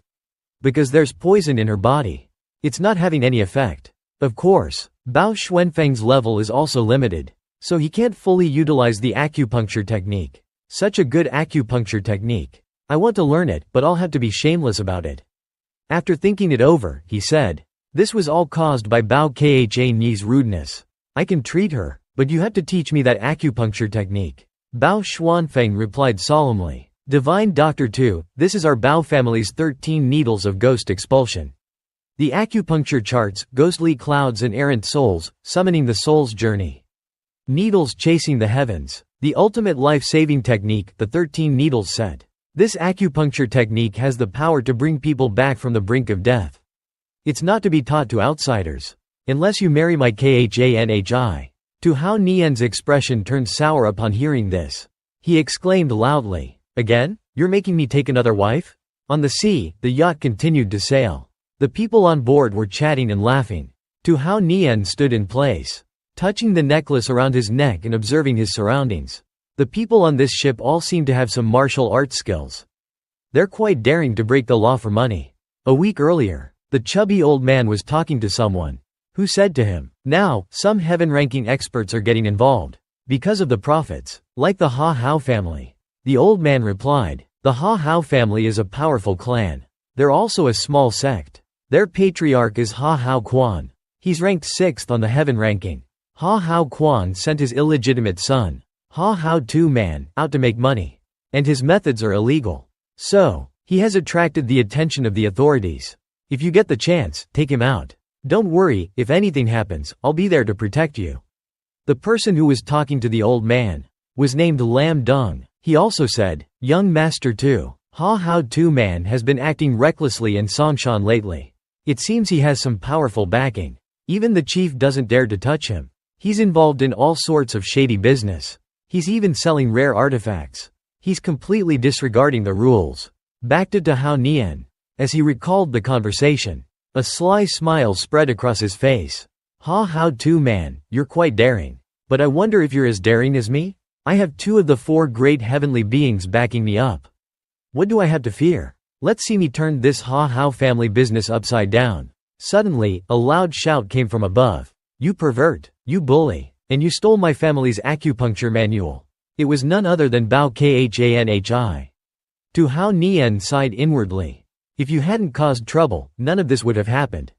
S1: Because there's poison in her body. It's not having any effect. Of course, Bao Xuanfeng's level is also limited, so he can't fully utilize the acupuncture technique. Such a good acupuncture technique. I want to learn it, but I'll have to be shameless about it. After thinking it over, he said. This was all caused by Bao Khanhi's rudeness. I can treat her, but you have to teach me that acupuncture technique. Bao Xuanfeng replied solemnly. Divine Doctor too, this is our Bao family's 13 needles of ghost expulsion. The acupuncture charts, ghostly clouds and errant souls, summoning the soul's journey. Needles chasing the heavens. The ultimate life-saving technique, the 13 needles said. This acupuncture technique has the power to bring people back from the brink of death. It's not to be taught to outsiders. Unless you marry my Khanhi. Tu Hao Nian's expression turned sour upon hearing this. He exclaimed loudly. Again? You're making me take another wife? On the sea, the yacht continued to sail. The people on board were chatting and laughing. Tu Hao Nian stood in place, touching the necklace around his neck and observing his surroundings. The people on this ship all seem to have some martial arts skills. They're quite daring to break the law for money. A week earlier, the chubby old man was talking to someone, who said to him, "Now, some heaven-ranking experts are getting involved, because of the profits, like the Ha Hao family." The old man replied, "The Ha Hao family is a powerful clan. They're also a small sect. Their patriarch is Ha Hao Quan. He's ranked 6th on the heaven ranking. Ha Hao Quan sent his illegitimate son, Ha Hao Tu-man, out to make money. And his methods are illegal. So, he has attracted the attention of the authorities. If you get the chance, take him out. Don't worry, if anything happens, I'll be there to protect you." The person who was talking to the old man was named Lam Dong. He also said, "Young master too, Ha Hao Tu-man has been acting recklessly in Songshan lately. It seems he has some powerful backing. Even the chief doesn't dare to touch him. He's involved in all sorts of shady business. He's even selling rare artifacts. He's completely disregarding the rules." Back to Tu Hao Nian. As he recalled the conversation, a sly smile spread across his face. "Ha Hao Tu-man, you're quite daring. But I wonder if you're as daring as me? I have 2 of the 4 great heavenly beings backing me up. What do I have to fear? Let's see me turn this Ha Hao family business upside down." Suddenly, a loud shout came from above. "You pervert! You bully! And you stole my family's acupuncture manual." It was none other than Bao Khanhi. Tu Hao Nian sighed inwardly. If you hadn't caused trouble, none of this would have happened.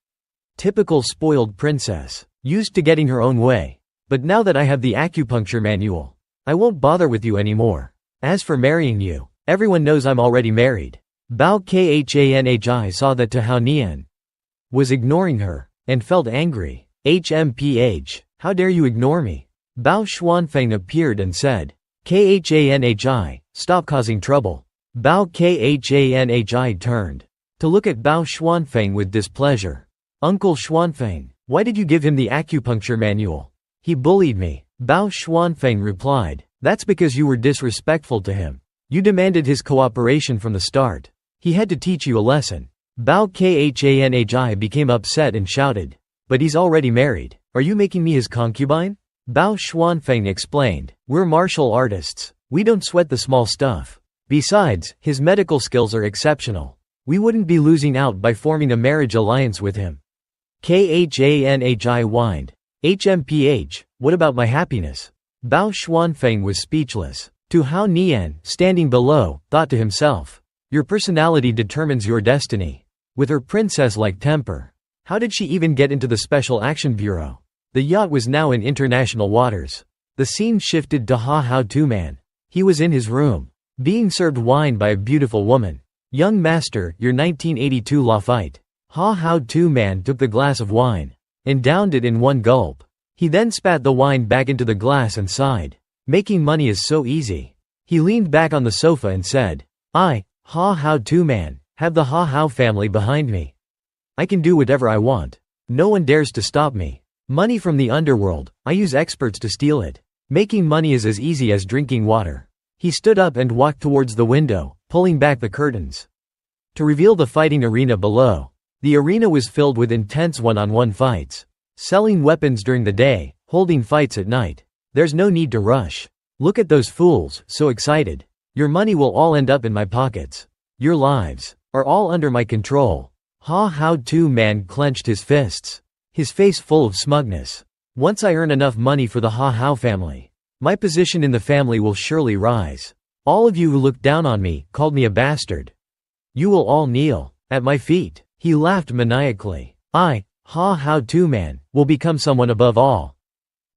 S1: Typical spoiled princess, used to getting her own way. But now that I have the acupuncture manual, I won't bother with you anymore. As for marrying you, everyone knows I'm already married. Bao Khanhi saw that Tu Hao Nian was ignoring her, and felt angry. "HMPH, how dare you ignore me?" Bao Xuanfeng appeared and said, "Khanhi, stop causing trouble." Bao Khanhi turned to look at Bao Xuanfeng with displeasure. "Uncle Xuanfeng, why did you give him the acupuncture manual?" "He bullied me," Bao Xuanfeng replied. "That's because you were disrespectful to him. You demanded his cooperation from the start. He had to teach you a lesson." Bao Khanhi became upset and shouted, "But he's already married. Are you making me his concubine?" Bao Xuanfeng explained, "We're martial artists. We don't sweat the small stuff. Besides, his medical skills are exceptional. We wouldn't be losing out by forming a marriage alliance with him." Khanhi whined. "HMPH, what about my happiness?" Bao Xuanfeng was speechless. Tu Hao Nian, standing below, thought to himself, "Your personality determines your destiny." With her princess-like temper, how did she even get into the Special Action Bureau? The yacht was now in international waters. The scene shifted to Ha Hao Tu-man. He was in his room, being served wine by a beautiful woman. "Young master, your 1982 law fight." Ha Hao Tu-man took the glass of wine, and downed it in one gulp. He then spat the wine back into the glass and sighed. "Making money is so easy." He leaned back on the sofa and said, "I, Ha Hao Tu-man, have the Ha Hao family behind me. I can do whatever I want. No one dares to stop me. Money from the underworld, I use experts to steal it. Making money is as easy as drinking water." He stood up and walked towards the window, pulling back the curtains to reveal the fighting arena below. The arena was filled with intense one-on-one fights. Selling weapons during the day, holding fights at night. There's no need to rush. Look at those fools, so excited. Your money will all end up in my pockets. Your lives are all under my control. Ha Hao Tu-man clenched his fists, his face full of smugness. "Once I earn enough money for the Ha Hao family, my position in the family will surely rise. All of you who looked down on me, called me a bastard. You will all kneel at my feet." He laughed maniacally. "I, Ha Hao Tu-man, will become someone above all."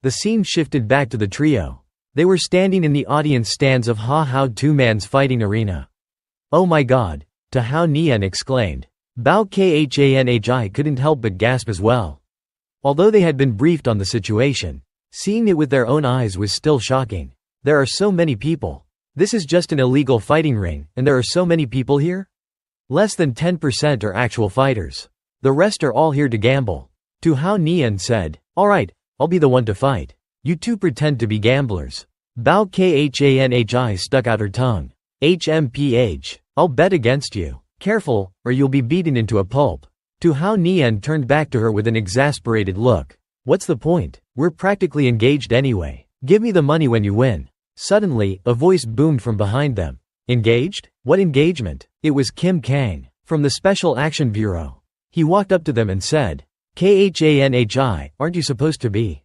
S1: The scene shifted back to the trio. They were standing in the audience stands of Ha Hao Tu-man's fighting arena. "Oh my god!" Tu Hao Nian exclaimed. Bao Khanhi couldn't help but gasp as well. Although they had been briefed on the situation, seeing it with their own eyes was still shocking. There are so many people. This is just an illegal fighting ring, and there are so many people here? Less than 10% are actual fighters. The rest are all here to gamble. Tu Hao Nian said, "Alright, I'll be the one to fight. You two pretend to be gamblers." Bao Khanhi stuck out her tongue. "HMPH, I'll bet against you. Careful, or you'll be beaten into a pulp." Tu Hao Nian turned back to her with an exasperated look. What's the point? We're practically engaged anyway. Give me the money when you win. Suddenly, a voice boomed from behind them. Engaged? What engagement? It was Kim Kang, from the Special Action Bureau. He walked up to them and said, "Khanhi, aren't you supposed to be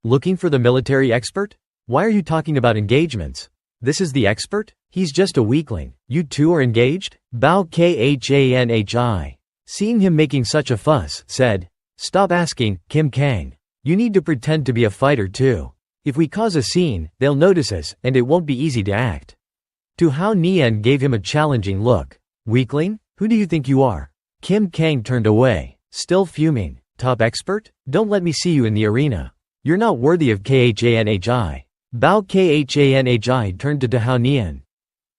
S1: looking for the military expert? Why are you talking about engagements? This is the expert? He's just a weakling. You two are engaged?" Bao Khanhi, seeing him making such a fuss, said, "Stop asking, Kim Kang. You need to pretend to be a fighter too. If we cause a scene, they'll notice us, and it won't be easy to act." Tu Hao Nian gave him a challenging look. "Weakling? Who do you think you are?" Kim Kang turned away, still fuming. "Top expert? Don't let me see you in the arena. You're not worthy of Khanhi. Bao Khanhi turned to Tu Hao Nian.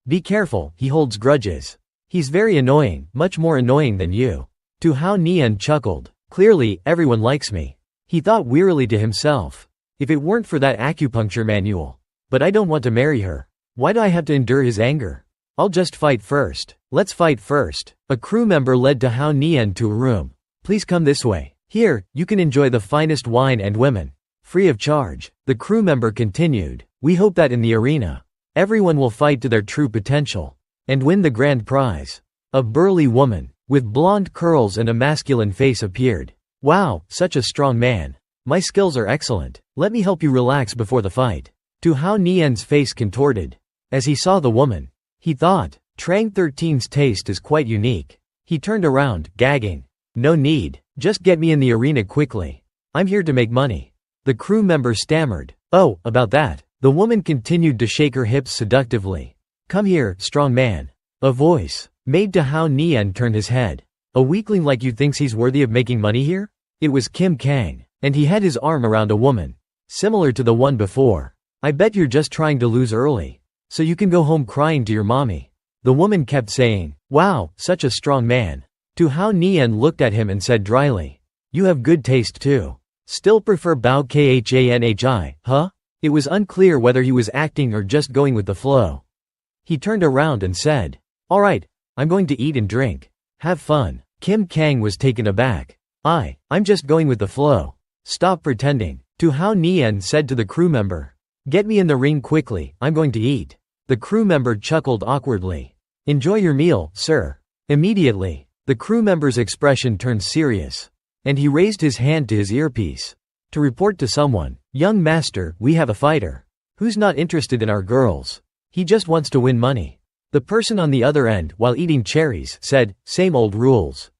S1: "Be careful, he holds grudges. He's very annoying, much more annoying than you." Tu Hao Nian chuckled. "Clearly, everyone likes me." He thought wearily to himself. If it weren't for that acupuncture manual. But I don't want to marry her. Why do I have to endure his anger? I'll just fight first. Let's fight first. A crew member led Tu Hao Nian to a room. "Please come this way. Here, you can enjoy the finest wine and women. Free of charge." The crew member continued. "We hope that in the arena, everyone will fight to their true potential and win the grand prize." A burly woman, with blonde curls and a masculine face appeared. "Wow, such a strong man. My skills are excellent. Let me help you relax before the fight." Tu Hao Nian's face contorted as he saw the woman. He thought, Trang 13's taste is quite unique. He turned around, gagging. "No need, just get me in the arena quickly. I'm here to make money." The crew member stammered. "Oh, about that." The woman continued to shake her hips seductively. "Come here, strong man." A voice made Tu Hao Nian turn his head. "A weakling like you thinks he's worthy of making money here?" It was Kim Kang, and he had his arm around a woman, similar to the one before. "I bet you're just trying to lose early, so you can go home crying to your mommy." The woman kept saying, "Wow, such a strong man." Tu Hao Nian looked at him and said dryly, "You have good taste too. Still prefer Bao Khanhi, huh?" It was unclear whether he was acting or just going with the flow. He turned around and said, "Alright, I'm going to eat and drink. Have fun." Kim Kang was taken aback. I'm just going with the flow. Stop pretending." Tu Hao Nian said to the crew member. "Get me in the ring quickly, I'm going to eat." The crew member chuckled awkwardly. "Enjoy your meal, sir." Immediately, the crew member's expression turned serious, and he raised his hand to his earpiece to report to someone, "Young master, we have a fighter who's not interested in our girls. He just wants to win money." The person on the other end, while eating cherries, said, "Same old rules.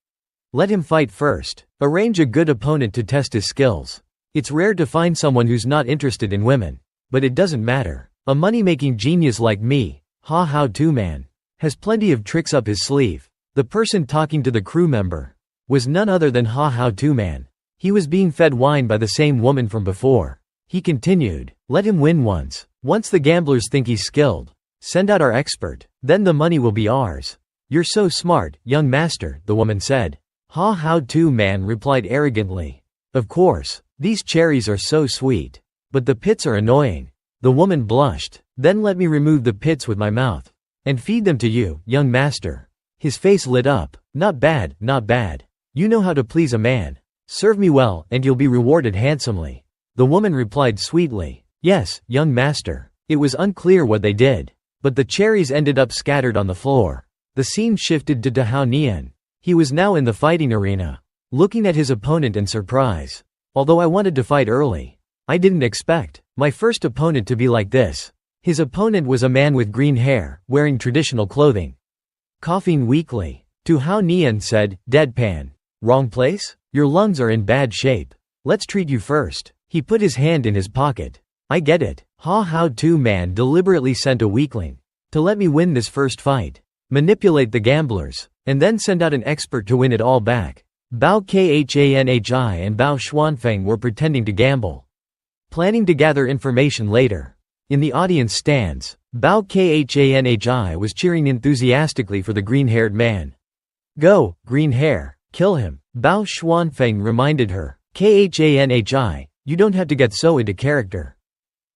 S1: Let him fight first. Arrange a good opponent to test his skills. It's rare to find someone who's not interested in women. But it doesn't matter. A money-making genius like me, How To Man, has plenty of tricks up his sleeve." The person talking to the crew member was none other than How To Man. He was being fed wine by the same woman from before. He continued, "Let him win once. Once the gamblers think he's skilled, send out our expert. Then the money will be ours." "You're so smart, young master," the woman said. How To Man replied arrogantly, "Of course, these cherries are so sweet. But the pits are annoying." The woman blushed. "Then let me remove the pits with my mouth and feed them to you, young master." His face lit up. "Not bad, not bad. You know how to please a man. Serve me well, and you'll be rewarded handsomely." The woman replied sweetly, "Yes, young master." It was unclear what they did, but the cherries ended up scattered on the floor. The scene shifted to Tu Hao Nian. He was now in the fighting arena, looking at his opponent in surprise. "Although I wanted to fight early, I didn't expect my first opponent to be like this." His opponent was a man with green hair, wearing traditional clothing. Coughing weakly, Tu Hao Nian said, deadpan, "Wrong place? Your lungs are in bad shape. Let's treat you first." He put his hand in his pocket. "I get it. How To Man deliberately sent a weakling to let me win this first fight, manipulate the gamblers, and then send out an expert to win it all back." Bao Khanhi and Bao Xuanfeng were pretending to gamble, planning to gather information later. In the audience stands, Bao Khanhi was cheering enthusiastically for the green-haired man. "Go, green hair, kill him," Bao Xuanfeng reminded her. "Khanhi, you don't have to get so into character."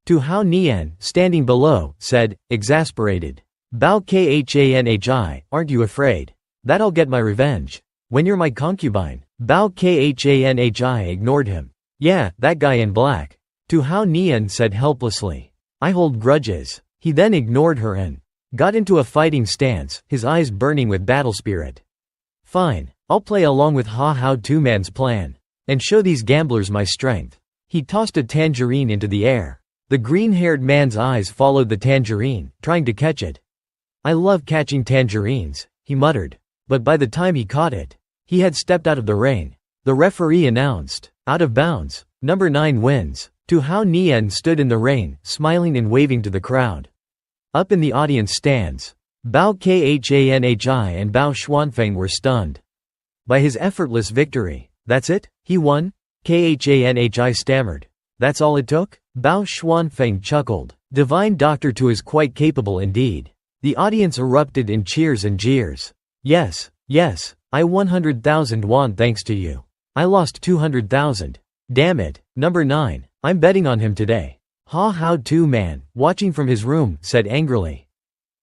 S1: Tu Hao Nian, standing below, said, exasperated, "Bao Khanhi, aren't you afraid that I'll get my revenge?" When you're my concubine. Bao Khanhi ignored him. Yeah, that guy in black. Tu Hao Nian said helplessly. I hold grudges. He then ignored her and got into a fighting stance, his eyes burning with battle spirit. Fine, I'll play along with Ha Hao Tu Man's plan and show these gamblers my strength. He tossed a tangerine into the air. The green-haired man's eyes followed the tangerine, trying to catch it. I love catching tangerines, he muttered. But by the time he caught it, he had stepped out of the ring. The referee announced, out of bounds. Number 9 wins. Tu Hao Nian stood in the ring, smiling and waving to the crowd. Up in the audience stands, Bao Khanhi and Bao Xuanfeng were stunned by his effortless victory. That's it? He won? Khanhi stammered. That's all it took? Bao Xuanfeng chuckled. Divine Doctor Tu is quite capable indeed. The audience erupted in cheers and jeers. Yes, I 100,000 won thanks to you. I lost 200,000. Damn it, number 9, I'm betting on him today. Ha Hao Tu Man, watching from his room, said angrily.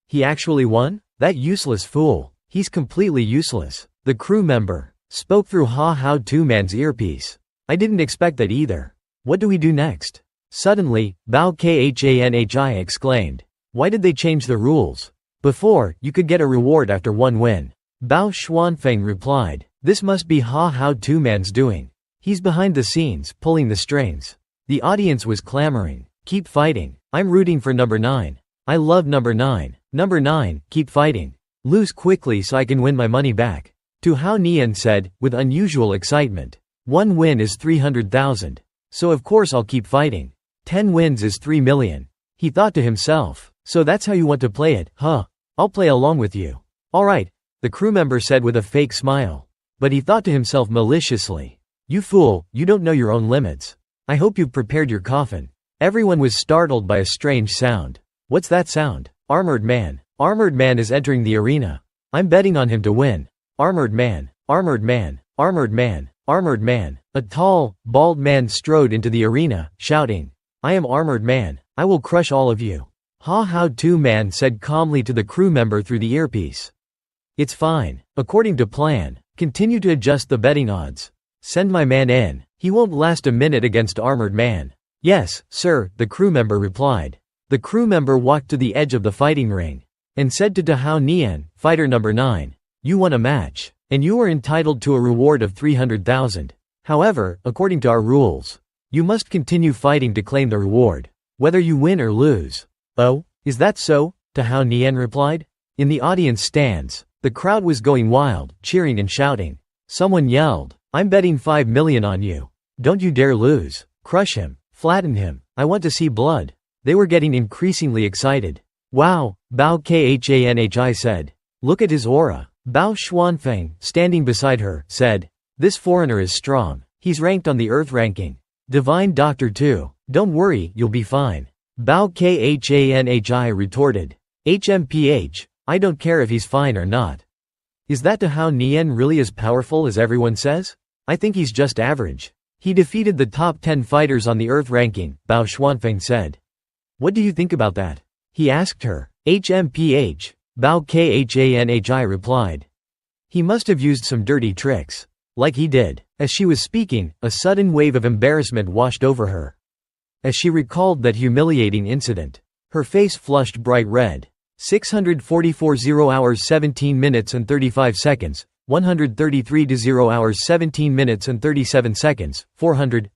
S1: He actually won? That useless fool. He's completely useless. The crew member spoke through Ha Hao Tu Man's earpiece. I didn't expect that either. What do we do next? Suddenly, Bao Khanhi exclaimed. Why did they change the rules? Before, you could get a reward after one win. Bao Xuanfeng replied. This must be Ha Hao Tu Man's doing. He's behind the scenes, pulling the strings. The audience was clamoring. Keep fighting. I'm rooting for number 9. I love number 9. Number 9, keep fighting. Lose quickly so I can win my money back. Tu Hao Nian said, with unusual excitement. 1 win is 300,000. So of course I'll keep fighting. 10 wins is 3 million. He thought to himself. So that's how you want to play it, huh? I'll play along with you. Alright, the crew member said with a fake smile. But he thought to himself maliciously. You fool, you don't know your own limits. I hope you've prepared your coffin. Everyone was startled by a strange sound. What's that sound? Armored man. Armored man is entering the arena. I'm betting on him to win. Armored man. Armored man. Armored man. Armored man. A tall, bald man strode into the arena, shouting. I am Armored Man. I will crush all of you. Ha Hao Tu Man said calmly to the crew member through the earpiece. It's fine. According to plan. Continue to adjust the betting odds. Send my man in. He won't last a minute against Armored Man. Yes, sir, the crew member replied. The crew member walked to the edge of the fighting ring and said to Tu Hao Nian, fighter number 9, you won a match, and you are entitled to a reward of 300,000. However, according to our rules, you must continue fighting to claim the reward, whether you win or lose. Oh, is that so? Tu Hao Nian replied. In the audience stands, the crowd was going wild, cheering and shouting. Someone yelled, I'm betting 5 million on you. Don't you dare lose. Crush him. Flatten him. I want to see blood. They were getting increasingly excited. Wow, Bao Khanhi said. Look at his aura. Bao Xuanfeng, standing beside her, said. This foreigner is strong. He's ranked on the Earth ranking. Divine Doctor too. Don't worry, you'll be fine. Bao Khanhi retorted. HMPH, I don't care if he's fine or not. Is that Tu Hao Nian really as powerful as everyone says? I think he's just average. He defeated the top 10 fighters on the Earth ranking, Bao Xuanfeng said. What do you think about that? He asked her. HMPH, Bao Khanhi replied. He must have used some dirty tricks. Like he did. As she was speaking, a sudden wave of embarrassment washed over her. As she recalled that humiliating incident, her face flushed bright red. 644 0 hours 17 minutes and 35 seconds, 133 to 0 hours 17 minutes and 37 seconds, 400,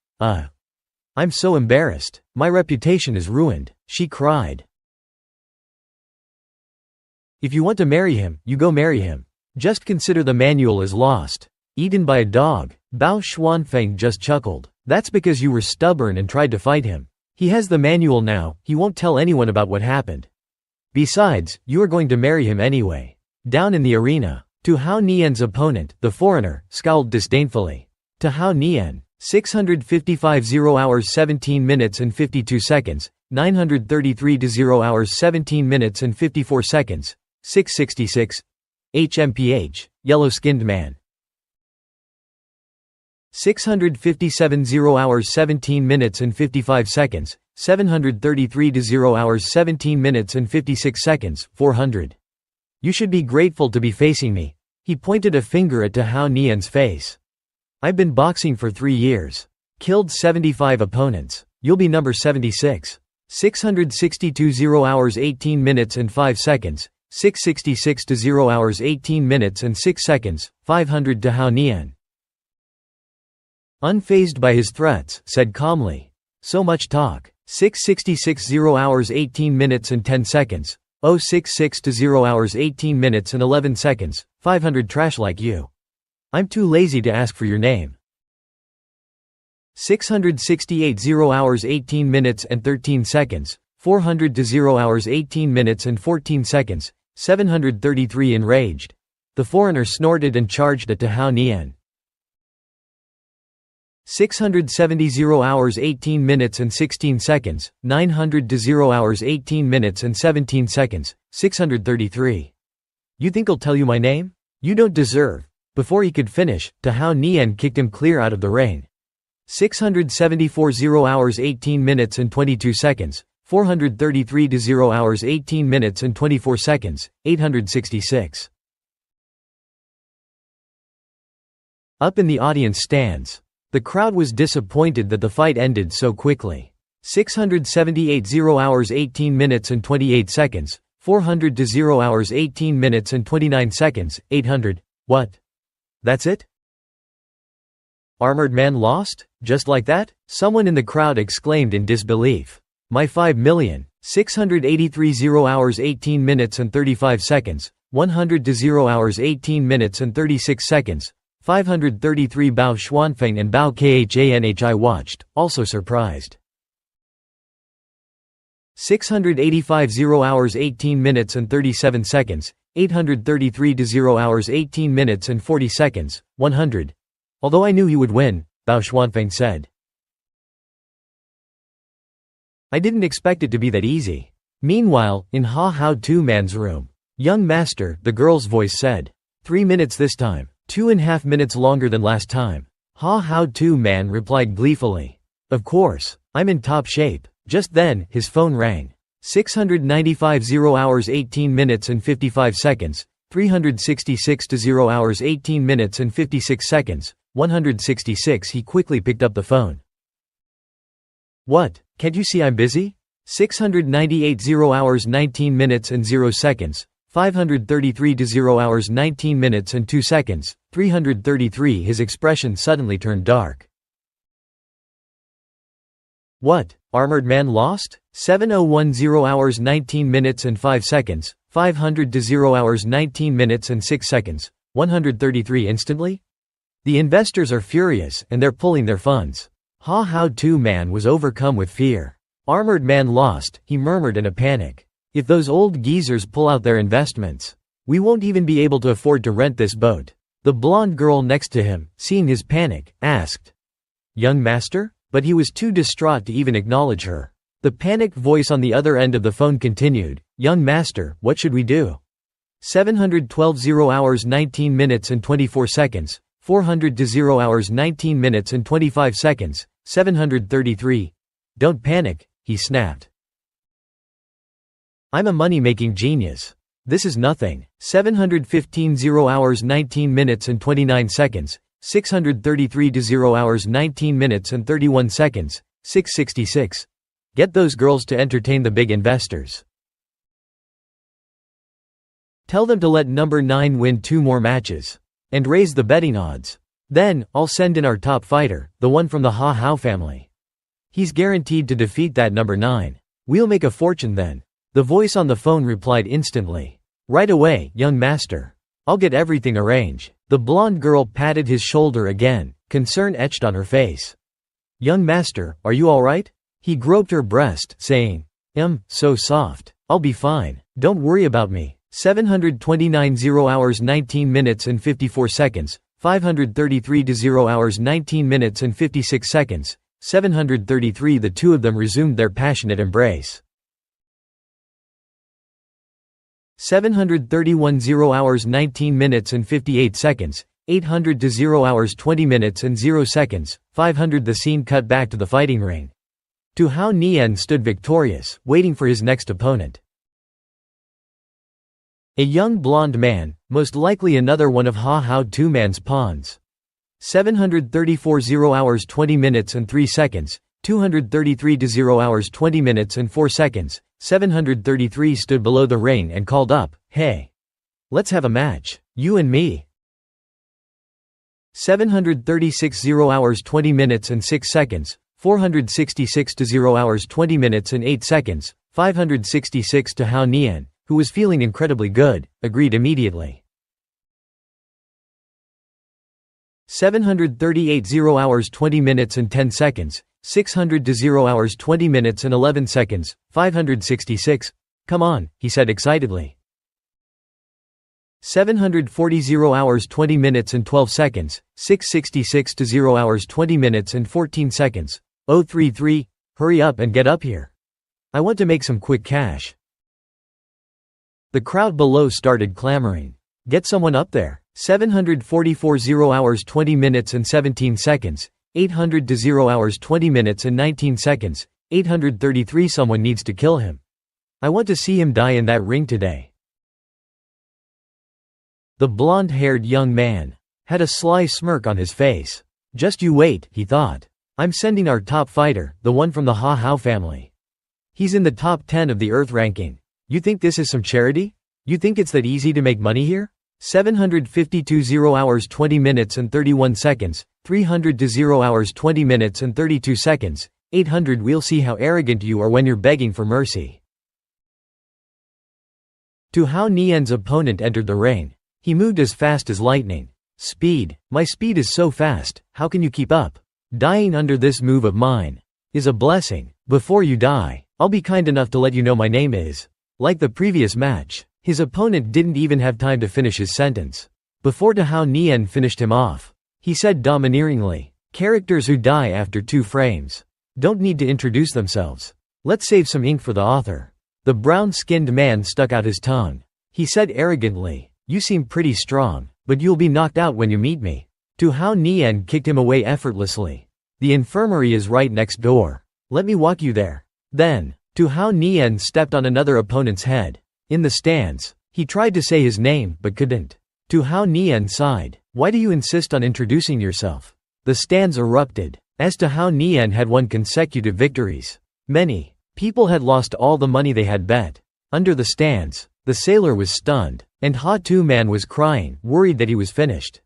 S1: I'm so embarrassed. My reputation is ruined, she cried. If you want to marry him, you go marry him. Just consider the manual is lost. Eaten by a dog. Bao Xuanfeng just chuckled. That's because you were stubborn and tried to fight him. He has the manual now, he won't tell anyone about what happened. Besides, you are going to marry him anyway. Down in the arena, Tu Hao Nian's opponent, the foreigner, scowled disdainfully. Tu Hao Nian, 655 0 hours 17 minutes and 52 seconds, 933 to 0 hours 17 minutes and 54 seconds, 666. HMPH, yellow-skinned man. 657 0 hours 17 minutes and 55 seconds, 733 to 0 hours 17 minutes and 56 seconds, 400. You should be grateful to be facing me. He pointed a finger at Hao Nian's face. "I've been boxing for 3 years. Killed 75 opponents. You'll be number 76. 662 0 hours 18 minutes and 5 seconds. 666 to 0 hours 18 minutes and 6 seconds. 500 to Hao Nian." Unfazed by his threats, said calmly. "So much talk. 666 0 hours 18 minutes and 10 seconds. 066 to 0 hours 18 minutes and 11 seconds. 500 trash like you. I'm too lazy to ask for your name." 668 0 hours 18 minutes and 13 seconds. 400 to 0 hours 18 minutes and 14 seconds. 733 enraged. The foreigner snorted and charged at Hao Nian. 670 0 hours 18 minutes and 16 seconds. 900 to 0 hours 18 minutes and 17 seconds. 633. "You think I'll tell you my name? You don't deserve." Before he could finish, Hao Nian kicked him clear out of the ring. 674 0 hours 18 minutes and 22 seconds. 433 to 0 hours 18 minutes and 24 seconds. 866. Up in the audience stands. The crowd was disappointed that the fight ended so quickly. 678 0 hours 18 minutes and 28 seconds. 400 to 0 hours 18 minutes and 29 seconds. 800. What? That's it? Armored Man lost? Just like that? Someone in the crowd exclaimed in disbelief. My 5 million. 683 0 hours 18 minutes and 35 seconds. 100 to 0 hours 18 minutes and 36 seconds. 533 Bao Xuanfeng and Bao Khanhi watched, also surprised. 685 0 hours 18 minutes and 37 seconds. 833 to 0 hours 18 minutes and 40 seconds. 100. Although I knew he would win, Bao Xuanfeng said. I didn't expect it to be that easy. Meanwhile, in Hao 2 man's room. Young master, the girl's voice said. 3 minutes this time. 2.5 minutes longer than last time. Hao 2 man replied gleefully. Of course. I'm in top shape. Just then, his phone rang. 695 0 hours 18 minutes and 55 seconds. 366 to 0 hours 18 minutes and 56 seconds. 166. He quickly picked up the phone. What? Can't you see I'm busy? 698 0 hours 19 minutes and 0 seconds. 533 to 0 hours 19 minutes and 2 seconds. 333. His expression suddenly turned dark. What? Armored Man lost? 701 0 hours 19 minutes and 5 seconds. 500 to 0 hours 19 minutes and 6 seconds. 133 instantly? The investors are furious, and they're pulling their funds. Hao 2 man was overcome with fear. Armored Man lost, he murmured in a panic. If those old geezers pull out their investments, we won't even be able to afford to rent this boat. The blonde girl next to him, seeing his panic, asked, Young master? But he was too distraught to even acknowledge her. The panicked voice on the other end of the phone continued, Young master, what should we do? 712 0 hours 19 minutes and 24 seconds. 400 to 0 hours 19 minutes and 25 seconds. 733. Don't panic, he snapped. I'm a money-making genius. This is nothing. 715 0 hours 19 minutes and 29 seconds. 633 to 0 hours 19 minutes and 31 seconds. 666. Get those girls to entertain the big investors. Tell them to let number 9 win 2 more matches. And raise the betting odds. Then, I'll send in our top fighter, the one from the Hao family. He's guaranteed to defeat that number 9. We'll make a fortune then. The voice on the phone replied instantly. Right away, young master. I'll get everything arranged. The blonde girl patted his shoulder again, concern etched on her face. Young master, are you alright? He groped her breast, saying, so soft. I'll be fine. Don't worry about me. 729 0 hours 19 minutes and 54 seconds. 533 to 0 hours 19 minutes and 56 seconds. 733. The two of them resumed their passionate embrace. 731 0 hours 19 minutes and 58 seconds. 800 to 0 hours 20 minutes and 0 seconds. 500. The scene cut back to the fighting ring. Hao Nian stood victorious, waiting for his next opponent. A young blonde man, most likely another one of How 2 Man's pawns. 734 0 hours 20 minutes and 3 seconds, 233 to 0 hours 20 minutes and 4 seconds, 733 stood below the ring and called up, "Hey. Let's have a match. You and me." 736 0 hours 20 minutes and 6 seconds, 466 to 0 hours 20 minutes and 8 seconds, 566 to Hao Nian, who was feeling incredibly good, agreed immediately. 738 0 hours 20 minutes and 10 seconds, 600 to 0 hours 20 minutes and 11 seconds, 566. "Come on," he said excitedly. 740 0 hours 20 minutes and 12 seconds, 666 to 0 hours 20 minutes and 14 seconds, 033, "Hurry up and get up here. I want to make some quick cash." The crowd below started clamoring. "Get someone up there." 744 0 hours 20 minutes and 17 seconds, 800 to 0 hours 20 minutes and 19 seconds, 833, "Someone needs to kill him. I want to see him die in that ring today." The blonde-haired young man had a sly smirk on his face. "Just you wait," he thought. "I'm sending our top fighter, the one from the Hao family. He's in the top 10 of the Earth ranking. You think this is some charity? You think it's that easy to make money here?" 752 0 hours 20 minutes and 31 seconds, 300 to 0 hours 20 minutes and 32 seconds, 800, "We'll see how arrogant you are when you're begging for mercy." To Hao Nian's opponent entered the ring. He moved as fast as lightning. "Speed, my speed is so fast, how can you keep up? Dying under this move of mine is a blessing. Before you die, I'll be kind enough to let you know my name is." Like the previous match, his opponent didn't even have time to finish his sentence before Hao Nian finished him off. He said domineeringly, "Characters who die after 2 frames don't need to introduce themselves. Let's save some ink for the author." The brown-skinned man stuck out his tongue. He said arrogantly, "You seem pretty strong, but you'll be knocked out when you meet me." Hao Nian kicked him away effortlessly. "The infirmary is right next door. Let me walk you there." Then, Hao Nian stepped on another opponent's head. In the stands, he tried to say his name but couldn't. Hao Nian sighed, "Why do you insist on introducing yourself?" The stands erupted. As Hao Nian had won consecutive victories, many people had lost all the money they had bet. Under the stands, the sailor was stunned, and Hao 2 Man was crying, worried that he was finished.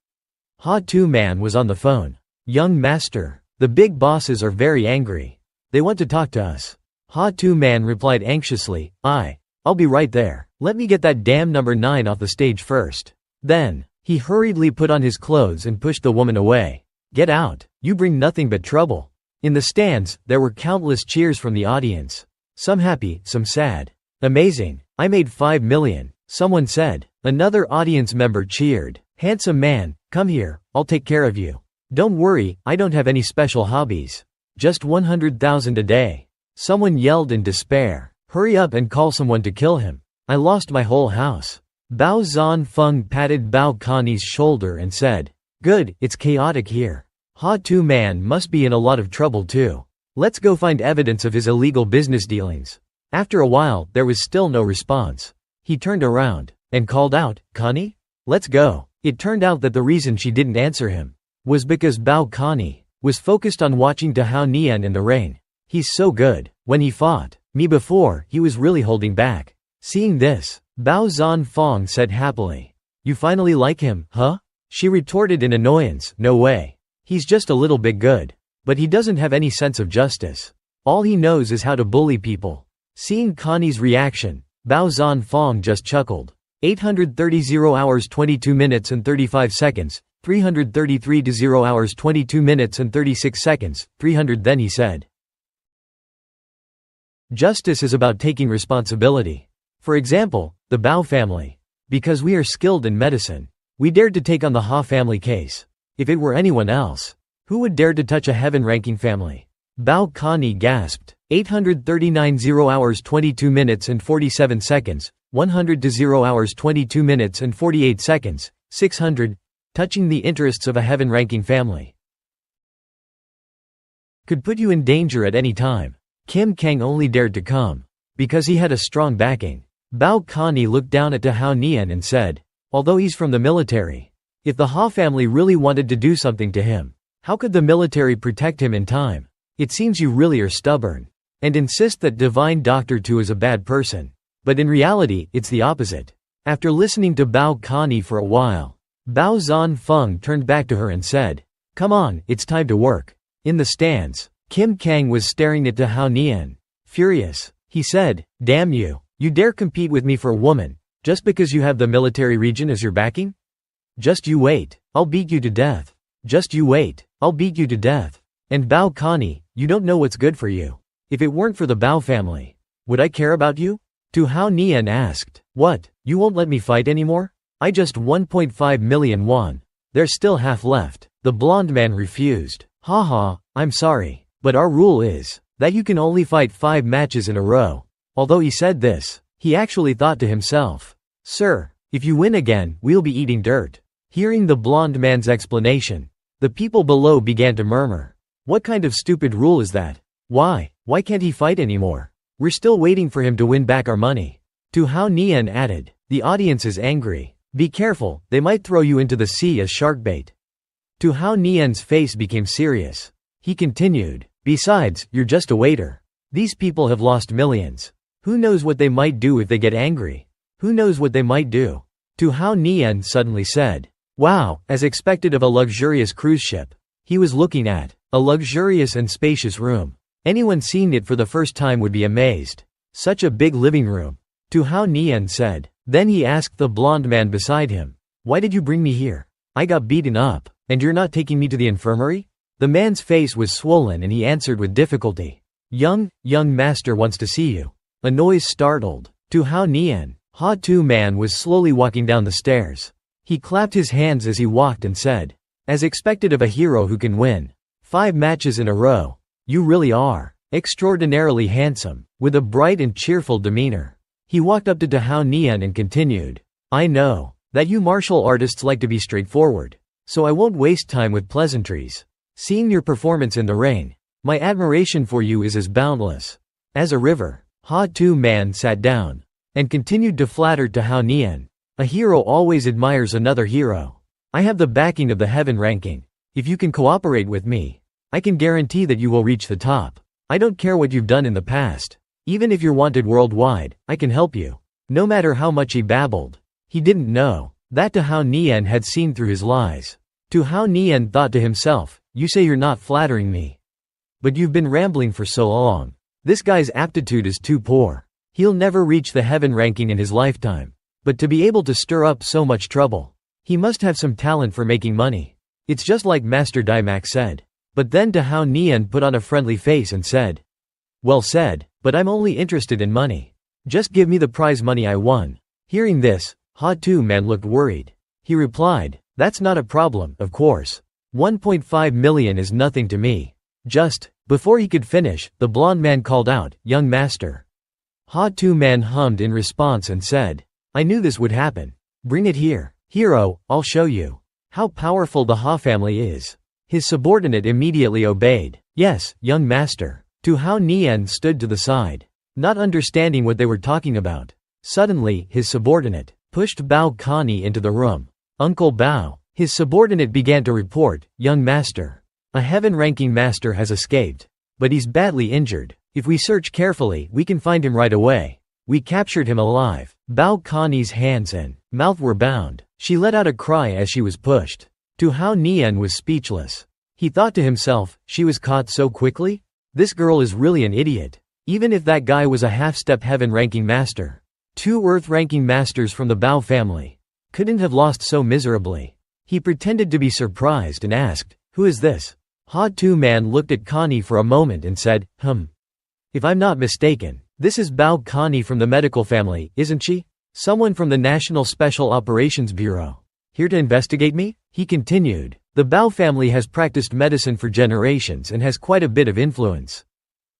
S1: Hao 2 Man was on the phone. "Young master, the big bosses are very angry. They want to talk to us." Hao 2 Man replied anxiously, I'll be right there. Let me get that damn number 9 off the stage first." Then, he hurriedly put on his clothes and pushed the woman away. "Get out, you bring nothing but trouble." In the stands, there were countless cheers from the audience. Some happy, some sad. "Amazing, I made 5 million, someone said. Another audience member cheered. "Handsome man, come here, I'll take care of you. Don't worry, I don't have any special hobbies. Just 100,000 a day." Someone yelled in despair, "Hurry up and call someone to kill him. I lost my whole house." Bao Zanfeng patted Bao Connie's shoulder and said, "Good, it's chaotic here. Hao 2 Man must be in a lot of trouble too. Let's go find evidence of his illegal business dealings." After a while, there was still no response. He turned around and called out, "Connie? Let's go." It turned out that the reason she didn't answer him was because Bao Connie was focused on watching Hao Nian in the ring. "He's so good. When he fought me before, he was really holding back." Seeing this, Bao Zanfeng said happily, "You finally like him, huh?" She retorted in annoyance, "No way. He's just a little bit good. But he doesn't have any sense of justice. All he knows is how to bully people." Seeing Connie's reaction, Bao Zanfeng just chuckled. 830 0 hours 22 minutes and 35 seconds, 333 to 0 hours 22 minutes and 36 seconds, 300. Then he said, "Justice is about taking responsibility. For example, the Bao family. Because we are skilled in medicine, we dared to take on the Ha family case. If it were anyone else, who would dare to touch a heaven-ranking family?" Bao Connie gasped. 839 0 hours 22 minutes and 47 seconds, 100 to 0 hours 22 minutes and 48 seconds, 600, touching the interests of a heaven-ranking family could put you in danger at any time. Kim Kang only dared to come because he had a strong backing. Bao Kani looked down at Hao Nian and said, although he's from the military, if the Ha family really wanted to do something to him, how could the military protect him in time? It seems you really are stubborn, and insist that Divine Doctor Tu is a bad person. But in reality, it's the opposite. After listening to Bao Kani for a while, Bao Zanfeng turned back to her and said, come on, it's time to work. In the stands, Kim Kang was staring at Hao Nian. Furious, he said, damn you, you dare compete with me for a woman, just because you have the military region as your backing? Just you wait, I'll beat you to death. Just you wait, I'll beat you to death. And Bao Kani, you don't know what's good for you. If it weren't for the Bao family, would I care about you? Hao Nian asked, what, you won't let me fight anymore? I just 1.5 million won. There's still half left. The blonde man refused. Haha, I'm sorry, but our rule is that you can only fight 5 matches in a row. Although he said this, he actually thought to himself, sir, if you win again, we'll be eating dirt. Hearing the blonde man's explanation, the people below began to murmur. What kind of stupid rule is that? Why can't he fight anymore? We're still waiting for him to win back our money. Hao Nian added, the audience is angry. Be careful, they might throw you into the sea as shark bait. Hao Nian's face became serious. He continued, besides, you're just a waiter. These people have lost millions. Who knows what they might do if they get angry? Who knows what they might do? Hao Nian suddenly said, wow, as expected of a luxurious cruise ship. He was looking at a luxurious and spacious room. Anyone seeing it for the first time would be amazed. Such a big living room. Hao Nian said. Then he asked the blonde man beside him, why did you bring me here? I got beaten up, and you're not taking me to the infirmary? The man's face was swollen and he answered with difficulty. Young master wants to see you. A noise startled Hao Nian. Ha Tu man was slowly walking down the stairs. He clapped his hands as he walked and said, as expected of a hero who can win 5 matches in a row, you really are extraordinarily handsome, with a bright and cheerful demeanor. He walked up to Hao Nian and continued, I know that you martial artists like to be straightforward, so I won't waste time with pleasantries. Seeing your performance in the ring, my admiration for you is as boundless as a river. Ha Tu man sat down and continued to flatter Hao Nian. A hero always admires another hero. I have the backing of the heaven ranking. If you can cooperate with me, I can guarantee that you will reach the top. I don't care what you've done in the past. Even if you're wanted worldwide, I can help you. No matter how much he babbled. He didn't know that Hao Nian had seen through his lies. Hao Nian thought to himself, you say you're not flattering me. But you've been rambling for so long. This guy's aptitude is too poor. He'll never reach the heaven ranking in his lifetime. But to be able to stir up so much trouble, he must have some talent for making money. It's just like Master Daimak said. But then Hao Nian put on a friendly face and said, well said, but I'm only interested in money. Just give me the prize money I won. Hearing this, Ha Tu man looked worried. He replied, that's not a problem, of course. 1.5 million is nothing to me. Just, before he could finish, the blonde man called out, young master. Ha Tu man hummed in response and said, I knew this would happen. Bring it here. Hero, I'll show you how powerful the Ha family is. His subordinate immediately obeyed. Yes, young master. Hao Nian stood to the side, not understanding what they were talking about. Suddenly, his subordinate pushed Bao Kani into the room. Uncle Bao. His subordinate began to report, young master. A heaven-ranking master has escaped. But he's badly injured. If we search carefully, we can find him right away. We captured him alive. Bao Kani's hands and mouth were bound. She let out a cry as she was pushed. Hao Nian was speechless. He thought to himself, she was caught so quickly? This girl is really an idiot. Even if that guy was a half-step heaven-ranking master, 2 earth-ranking masters from the Bao family couldn't have lost so miserably. He pretended to be surprised and asked, who is this? Ha Tu man looked at Kani for a moment and said, If I'm not mistaken, this is Bao Kani from the medical family, isn't she? Someone from the National Special Operations Bureau. Here to investigate me? He continued. The Bao family has practiced medicine for generations and has quite a bit of influence.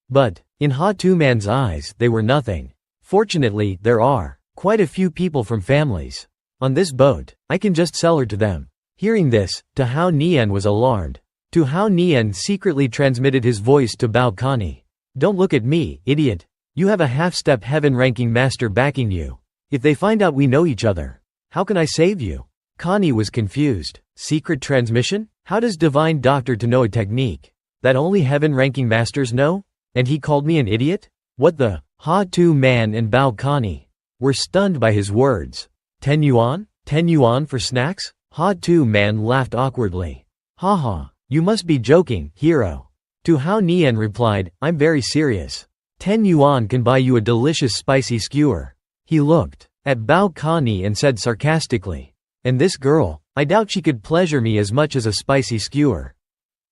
S1: But, in Ha Tu man's eyes, they were nothing. Fortunately, there are quite a few people from families on this boat. I can just sell her to them. Hearing this, Hao Nian was alarmed. Hao Nian secretly transmitted his voice to Bao Kani. Don't look at me, idiot. You have a half-step heaven-ranking master backing you. If they find out we know each other, how can I save you?" Connie was confused. Secret transmission? How does Divine Doctor to know a technique that only heaven-ranking masters know? And he called me an idiot? What the? Ha-Tu Man and Bao Connie were stunned by his words. 10 yuan? 10 yuan for snacks? Ha-Tu Man laughed awkwardly. Haha, you must be joking, hero. Tu Hao Nian replied, I'm very serious. 10 yuan can buy you a delicious spicy skewer. He looked at Bao Connie and said sarcastically, and this girl, I doubt she could pleasure me as much as a spicy skewer.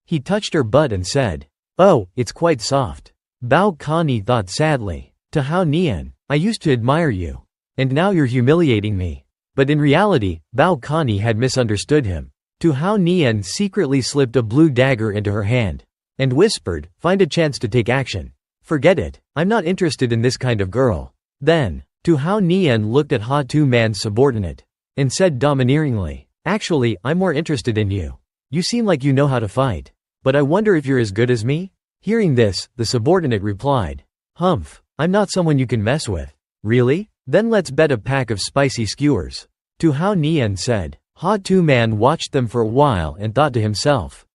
S1: He touched her butt and said, oh, it's quite soft. Bao Connie thought sadly. Tu Hao Nian, I used to admire you. And now you're humiliating me. But in reality, Bao Connie had misunderstood him. Tu Hao Nian secretly slipped a blue dagger into her hand and whispered, find a chance to take action. Forget it, I'm not interested in this kind of girl. Then, Tu Hao Nian looked at Ha-Tu Man's subordinate and said domineeringly, actually, I'm more interested in you. You seem like you know how to fight. But I wonder if you're as good as me? Hearing this, the subordinate replied, Humph, I'm not someone you can mess with. Really? Then let's bet a pack of spicy skewers. Tu Hao Nian said. Ha-Tu Man watched them for a while and thought to himself,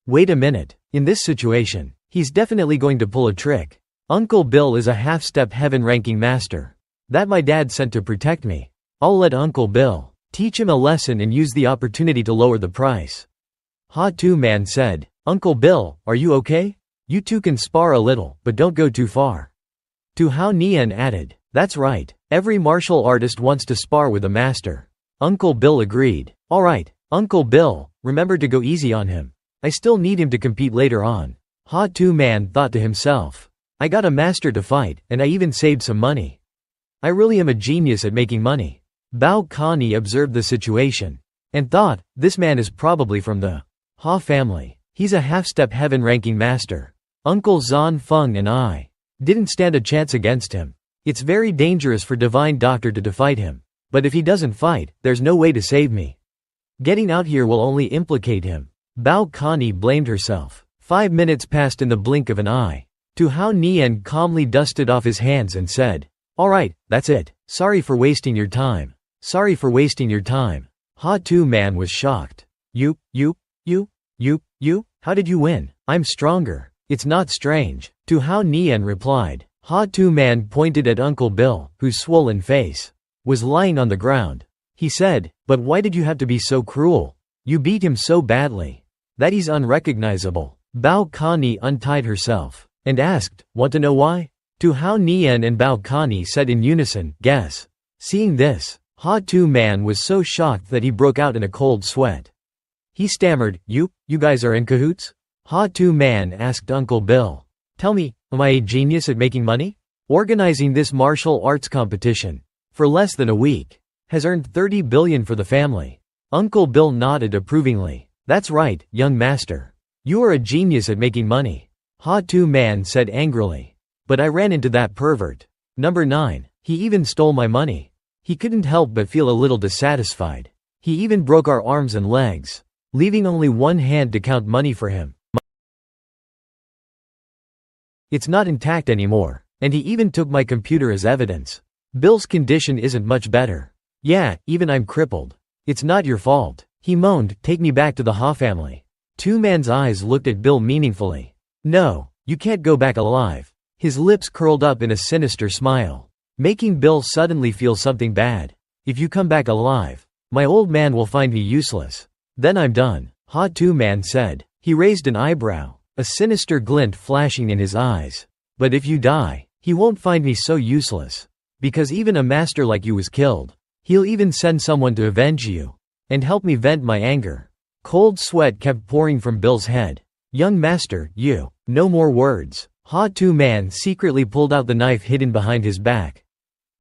S1: wait a minute, in this situation, he's definitely going to pull a trick. Uncle Bill is a half-step heaven-ranking master that my dad sent to protect me. I'll let Uncle Bill teach him a lesson and use the opportunity to lower the price. Ha-Tu Man said, Uncle Bill, are you okay? You two can spar a little, but don't go too far. Tu Hao Nian added, that's right, every martial artist wants to spar with a master. Uncle Bill agreed. Alright, Uncle Bill, remember to go easy on him. I still need him to compete later on. Ha-Tu Man thought to himself, I got a master to fight, and I even saved some money. I really am a genius at making money. Bao Connie observed the situation and thought, this man is probably from the Ha family. He's a half-step heaven-ranking master. Uncle Zan Feng and I didn't stand a chance against him. It's very dangerous for Divine Doctor to fight him. But if he doesn't fight, there's no way to save me. Getting out here will only implicate him. Bao Connie blamed herself. 5 minutes passed in the blink of an eye. Tu Hao Nian calmly dusted off his hands and said, alright, that's it. Sorry for wasting your time. Sorry for wasting your time. Ha-Tu Man was shocked. You? How did you win? I'm stronger. It's not strange. Tu Hao Nian replied. Ha-Tu Man pointed at Uncle Bill, whose swollen face was lying on the ground. He said, but why did you have to be so cruel? You beat him so badly that he's unrecognizable. Bao Connie untied herself and asked, want to know why? Tu Hao Nian and Bao Connie said in unison, guess. Seeing this, Ha-Tu Man was so shocked that he broke out in a cold sweat. He stammered, you guys are in cahoots? Ha-Tu Man asked Uncle Bill. Tell me, am I a genius at making money? Organizing this martial arts competition for less than a week has earned 30 billion for the family. Uncle Bill nodded approvingly. That's right, young master. You are a genius at making money. Ha-Tu Man said angrily. But I ran into that pervert. Number 9. He even stole my money. He couldn't help but feel a little dissatisfied. He even broke our arms and legs, leaving only one hand to count money for him. It's not intact anymore. And he even took my computer as evidence. Bill's condition isn't much better. Yeah, even I'm crippled. It's not your fault. He moaned, take me back to the Ha family. Tu Man's eyes looked at Bill meaningfully. No, you can't go back alive. His lips curled up in a sinister smile, making Bill suddenly feel something bad. If you come back alive, my old man will find me useless. Then I'm done, Ha-Tu Man said. He raised an eyebrow, a sinister glint flashing in his eyes. But if you die, he won't find me so useless. Because even a master like you was killed. He'll even send someone to avenge you and help me vent my anger. Cold sweat kept pouring from Bill's head. Young master, you. No more words. Ha-Tu Man secretly pulled out the knife hidden behind his back.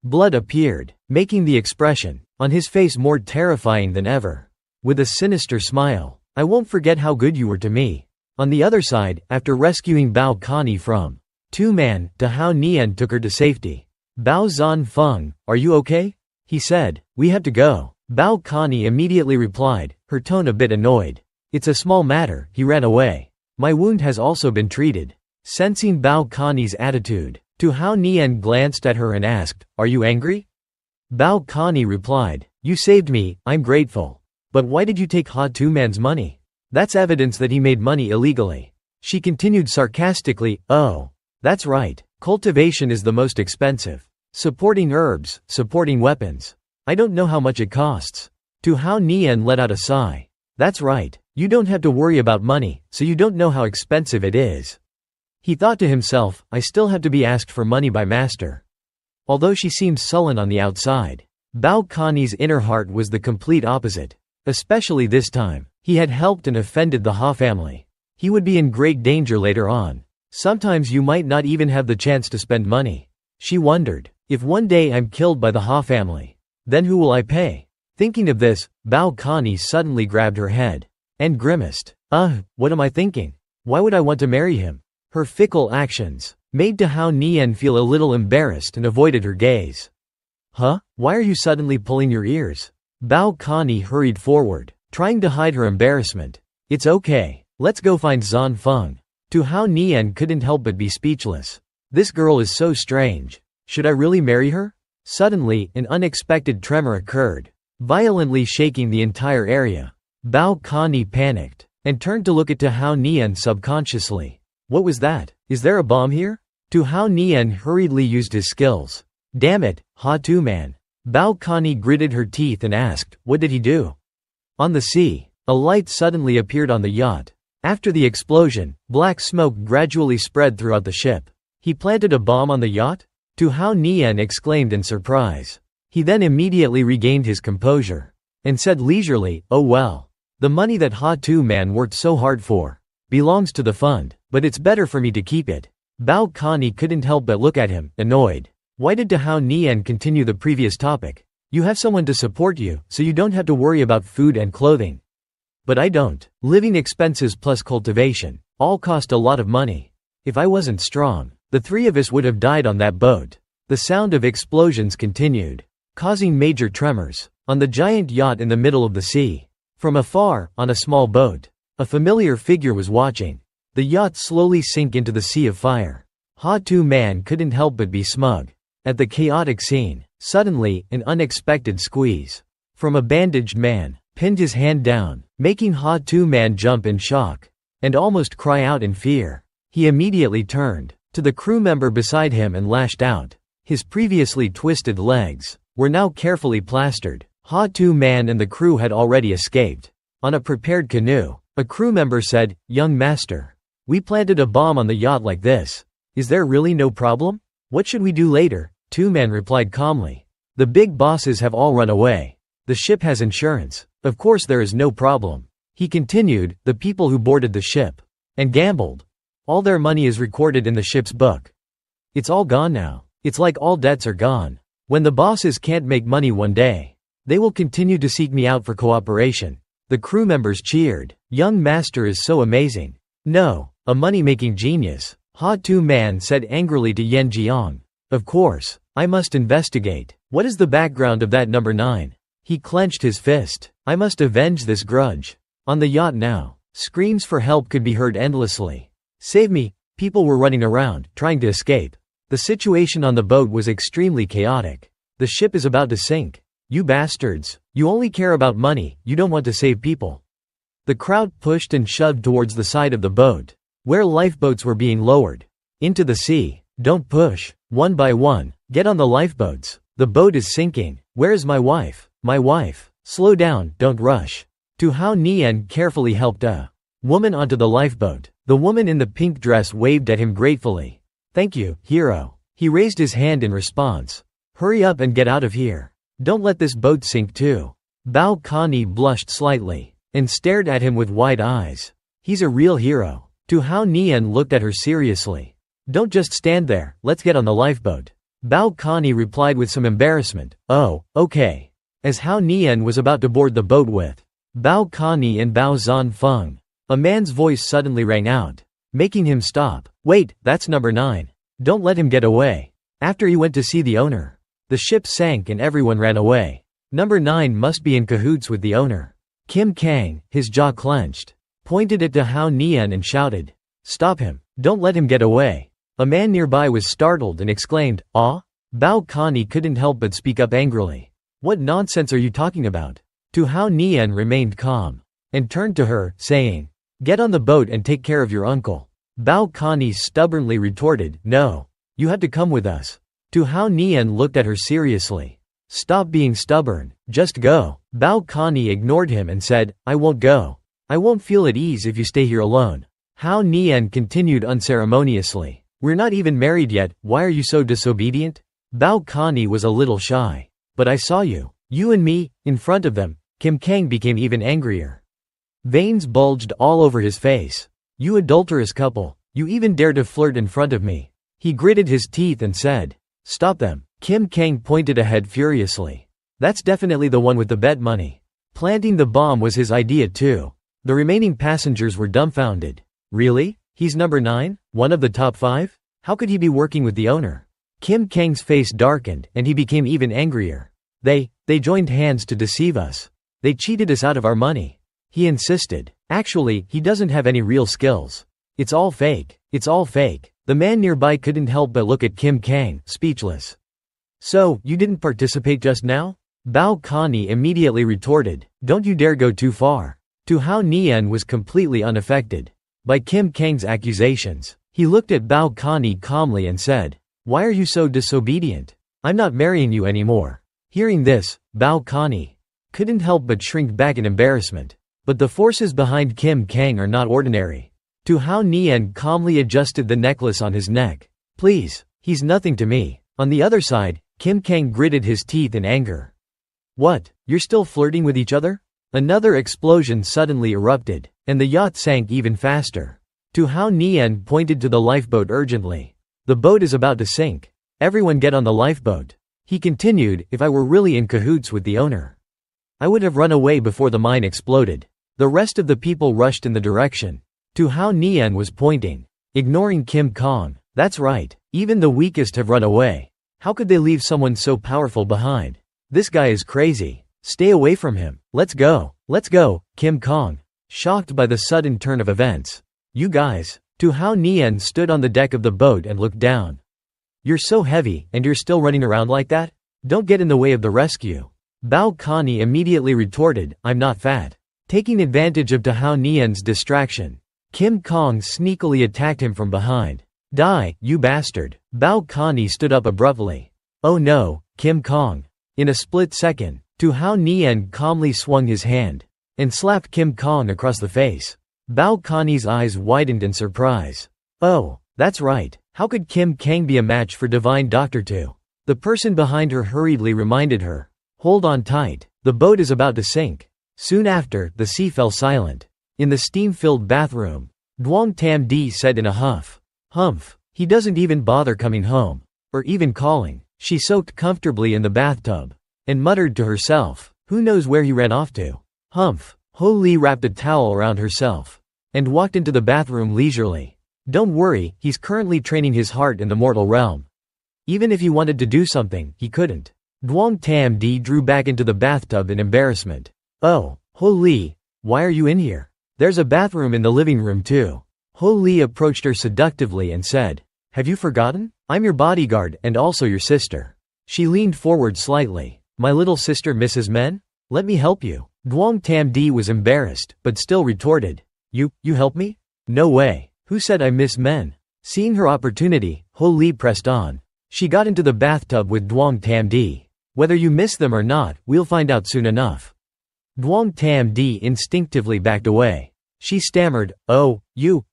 S1: Blood appeared, making the expression on his face more terrifying than ever. With a sinister smile, I won't forget how good you were to me. On the other side, after rescuing Bao Connie from Tu Man, Tu Hao Nian took her to safety. Bao Zan Feng, are you okay? He said, we have to go. Bao Connie immediately replied, her tone a bit annoyed. It's a small matter, he ran away. My wound has also been treated. Sensing Bao Connie's attitude, Tu Hao Nian glanced at her and asked, "Are you angry?" Bao Kani replied, "You saved me, I'm grateful. But why did you take Ha Tu Man's money? That's evidence that he made money illegally." She continued sarcastically, "Oh. That's right. Cultivation is the most expensive. Supporting herbs, supporting weapons. I don't know how much it costs." Tu Hao Nian let out a sigh. "That's right. You don't have to worry about money, so you don't know how expensive it is." He thought to himself, I still have to be asked for money by master. Although she seemed sullen on the outside, Bao Kani's inner heart was the complete opposite. Especially this time. He had helped and offended the Ha family. He would be in great danger later on. Sometimes you might not even have the chance to spend money. She wondered, if one day I'm killed by the Ha family, then who will I pay? Thinking of this, Bao Kani suddenly grabbed her head and grimaced. What am I thinking? Why would I want to marry him? Her fickle actions made Tu Hao Nian feel a little embarrassed and avoided her gaze. Huh? Why are you suddenly pulling your ears? Bao Kani hurried forward, trying to hide her embarrassment. It's okay. Let's go find Zan Feng. Tu Hao Nian couldn't help but be speechless. This girl is so strange. Should I really marry her? Suddenly, an unexpected tremor occurred, violently shaking the entire area. Bao Kani panicked and turned to look at Tu Hao Nian subconsciously. What was that? Is there a bomb here? Tu Hao Nian hurriedly used his skills. Damn it, Ha Tu Man. Bao Kani gritted her teeth and asked, what did he do? On the sea, a light suddenly appeared on the yacht. After the explosion, black smoke gradually spread throughout the ship. He planted a bomb on the yacht? Tu Hao Nian exclaimed in surprise. He then immediately regained his composure and said leisurely, oh well. The money that Ha Tu Man worked so hard for belongs to the fund, but it's better for me to keep it. Bao Kani couldn't help but look at him, annoyed. Why did Tu Hao Nian continue the previous topic? You have someone to support you, so you don't have to worry about food and clothing. But I don't. Living expenses plus cultivation all cost a lot of money. If I wasn't strong, the three of us would have died on that boat. The sound of explosions continued, causing major tremors on the giant yacht in the middle of the sea. From afar, on a small boat, a familiar figure was watching the yacht slowly sink into the sea of fire. Ha Tu Man couldn't help but be smug at the chaotic scene. Suddenly, an unexpected squeeze from a bandaged man pinned his hand down, making Ha Tu Man jump in shock and almost cry out in fear. He immediately turned to the crew member beside him and lashed out. His previously twisted legs were now carefully plastered. Ha Tu Man and the crew had already escaped. On a prepared canoe, a crew member said, "Young master, we planted a bomb on the yacht like this. Is there really no problem? What should we do later?" Tu Man replied calmly. "The big bosses have all run away. The ship has insurance. Of course there is no problem." He continued, "The people who boarded the ship and gambled, all their money is recorded in the ship's book. It's all gone now. It's like all debts are gone. When the bosses can't make money one day, they will continue to seek me out for cooperation." The crew members cheered. "Young master is so amazing." "No, a money-making genius," Ha Tu Man said angrily to Yan Jiang. "Of course, I must investigate. What is the background of that number 9? He clenched his fist. "I must avenge this grudge." On the yacht now, screams for help could be heard endlessly. "Save me!" People were running around, trying to escape. The situation on the boat was extremely chaotic. "The ship is about to sink. You bastards. You only care about money, you don't want to save people." The crowd pushed and shoved towards the side of the boat, where lifeboats were being lowered into the sea. "Don't push. One by one, get on the lifeboats. The boat is sinking. Where is my wife? My wife. Slow down, don't rush." Tu Hao Nian carefully helped a woman onto the lifeboat. The woman in the pink dress waved at him gratefully. "Thank you, hero." He raised his hand in response. "Hurry up and get out of here. Don't let this boat sink too." Bao Kani blushed slightly and stared at him with wide eyes. He's a real hero. Tu Hao Nian looked at her seriously. "Don't just stand there, let's get on the lifeboat." Bao Kani replied with some embarrassment. "Oh, okay." As Hao Nian was about to board the boat with Bao Kani and Bao Zan Feng, a man's voice suddenly rang out, making him stop. "Wait, that's number 9. Don't let him get away." After he went to see the owner, the ship sank and everyone ran away. Number 9 must be in cahoots with the owner. Kim Kang, his jaw clenched, pointed at Tu Hao Nian and shouted, "Stop him. Don't let him get away." A man nearby was startled and exclaimed, "Ah?" Bao Connie couldn't help but speak up angrily. "What nonsense are you talking about?" Tu Hao Nian remained calm and turned to her, saying, "Get on the boat and take care of your uncle." Bao Connie stubbornly retorted, "No. You have to come with us." Tu Hao Nian looked at her seriously. "Stop being stubborn, just go." Bao Connie ignored him and said, "I won't go. I won't feel at ease if you stay here alone." Hao Nian continued unceremoniously, "We're not even married yet, why are you so disobedient?" Bao Connie was a little shy. "But I saw you. You and me, in front of them." Kim Kang became even angrier. Veins bulged all over his face. "You adulterous couple, you even dare to flirt in front of me." He gritted his teeth and said, "Stop them." Kim Kang pointed ahead furiously. "That's definitely the one with the bet money. Planting the bomb was his idea too." The remaining passengers were dumbfounded. "Really? He's number 9? One of the top 5? How could he be working with the owner?" Kim Kang's face darkened, and he became even angrier. They joined hands to deceive us. They cheated us out of our money." He insisted. "Actually, he doesn't have any real skills. It's all fake. It's all fake." The man nearby couldn't help but look at Kim Kang, speechless. "So, you didn't participate just now?" Bao Connie immediately retorted, "Don't you dare go too far." Tu Hao Nian was completely unaffected by Kim Kang's accusations. He looked at Bao Connie calmly and said, "Why are you so disobedient? I'm not marrying you anymore." Hearing this, Bao Connie couldn't help but shrink back in embarrassment. But the forces behind Kim Kang are not ordinary. Tu Hao Nian calmly adjusted the necklace on his neck. "Please, he's nothing to me." On the other side, Kim Kang gritted his teeth in anger. "What, you're still flirting with each other?" Another explosion suddenly erupted, and the yacht sank even faster. Tu Hao Nian pointed to the lifeboat urgently. "The boat is about to sink. Everyone get on the lifeboat." He continued, "If I were really in cahoots with the owner, I would have run away before the mine exploded." The rest of the people rushed in the direction Tu Hao Nian was pointing, ignoring Kim Kang. "That's right, even the weakest have run away. How could they leave someone so powerful behind? This guy is crazy. Stay away from him. Let's go. Let's go." Kim Kang, shocked by the sudden turn of events. "You guys." Tu Hao Nian stood on the deck of the boat and looked down. "You're so heavy, and you're still running around like that? Don't get in the way of the rescue." Bao Connie immediately retorted, "I'm not fat." Taking advantage of Tu Hao Nian's distraction, Kim Kang sneakily attacked him from behind. "Die, you bastard." Bao Connie stood up abruptly. "Oh no, Kim Kang." In a split second, Tu Hao Nian calmly swung his hand and slapped Kim Kang across the face. Bao Connie's eyes widened in surprise. "Oh, that's right. How could Kim Kang be a match for Divine Doctor Tu?" The person behind her hurriedly reminded her. "Hold on tight. The boat is about to sink." Soon after, the sea fell silent. In the steam-filled bathroom, Duong Tam Di said in a huff, "Humph, he doesn't even bother coming home. Or even calling." She soaked comfortably in the bathtub and muttered to herself, "Who knows where he ran off to?" Humph. Ho Li wrapped a towel around herself and walked into the bathroom leisurely. "Don't worry, he's currently training his heart in the mortal realm. Even if he wanted to do something, he couldn't." Duong Tam Di drew back into the bathtub in embarrassment. "Oh, Ho Li, why are you in here? There's a bathroom in the living room too." Ho Li approached her seductively and said, "Have you forgotten? I'm your bodyguard and also your sister." She leaned forward slightly. "My little sister Mrs. Men? Let me help you." Duong Tam Di was embarrassed, but still retorted, You help me? No way. Who said I miss men?" Seeing her opportunity, Ho Li pressed on. She got into the bathtub with Duong Tam Di. "Whether you miss them or not, we'll find out soon enough." Duong Tam Di instinctively backed away. She stammered, "Oh, you.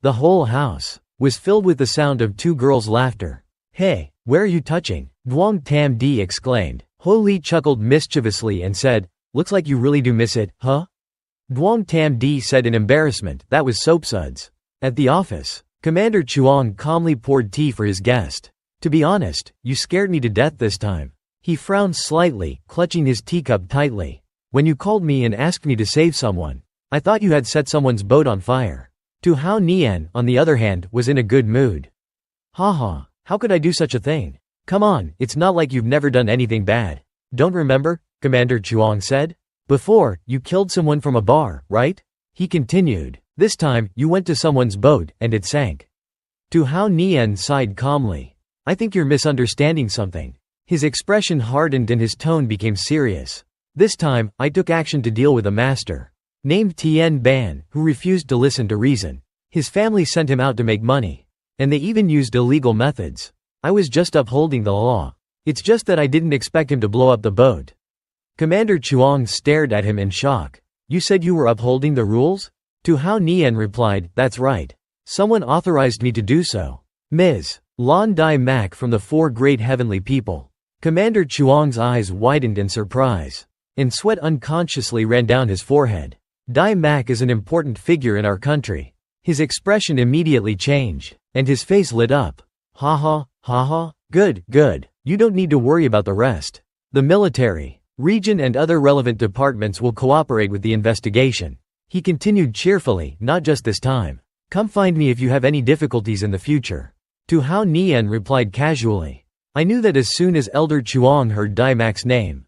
S1: The whole house was filled with the sound of two girls' laughter. "Hey, where are you touching?" Duong Tam Di exclaimed. Ho Li chuckled mischievously and said, "Looks like you really do miss it, huh?" Duong Tam Di said in embarrassment, "That was soapsuds." At the office, Commander Chuang calmly poured tea for his guest. "To be honest, you scared me to death this time." He frowned slightly, clutching his teacup tightly. "When you called me and asked me to save someone, I thought you had set someone's boat on fire." Tu Hao Nian, on the other hand, was in a good mood. Haha, how could I do such a thing? Come on, it's not like you've never done anything bad. Don't remember? Commander Chuang said. Before, you killed someone from a bar, right? He continued. This time, you went to someone's boat, and it sank. Tu Hao Nian sighed calmly. I think you're misunderstanding something. His expression hardened and his tone became serious. This time, I took action to deal with a master named Tian Ban, who refused to listen to reason. His family sent him out to make money. And they even used illegal methods. I was just upholding the law. It's just that I didn't expect him to blow up the boat. Commander Chuang stared at him in shock. You said you were upholding the rules? Tu Hao Nian replied, that's right. Someone authorized me to do so. Ms. Lon Dai Mak from the Four Great Heavenly People. Commander Chuang's eyes widened in surprise. And sweat unconsciously ran down his forehead. Dai Mak is an important figure in our country. His expression immediately changed, and his face lit up. Ha ha, ha ha, good, good. You don't need to worry about the rest. The military, region and other relevant departments will cooperate with the investigation. He continued cheerfully, not just this time. Come find me if you have any difficulties in the future. Tu Hao Nian replied casually. I knew that as soon as Elder Chuang heard Dai Mak's name,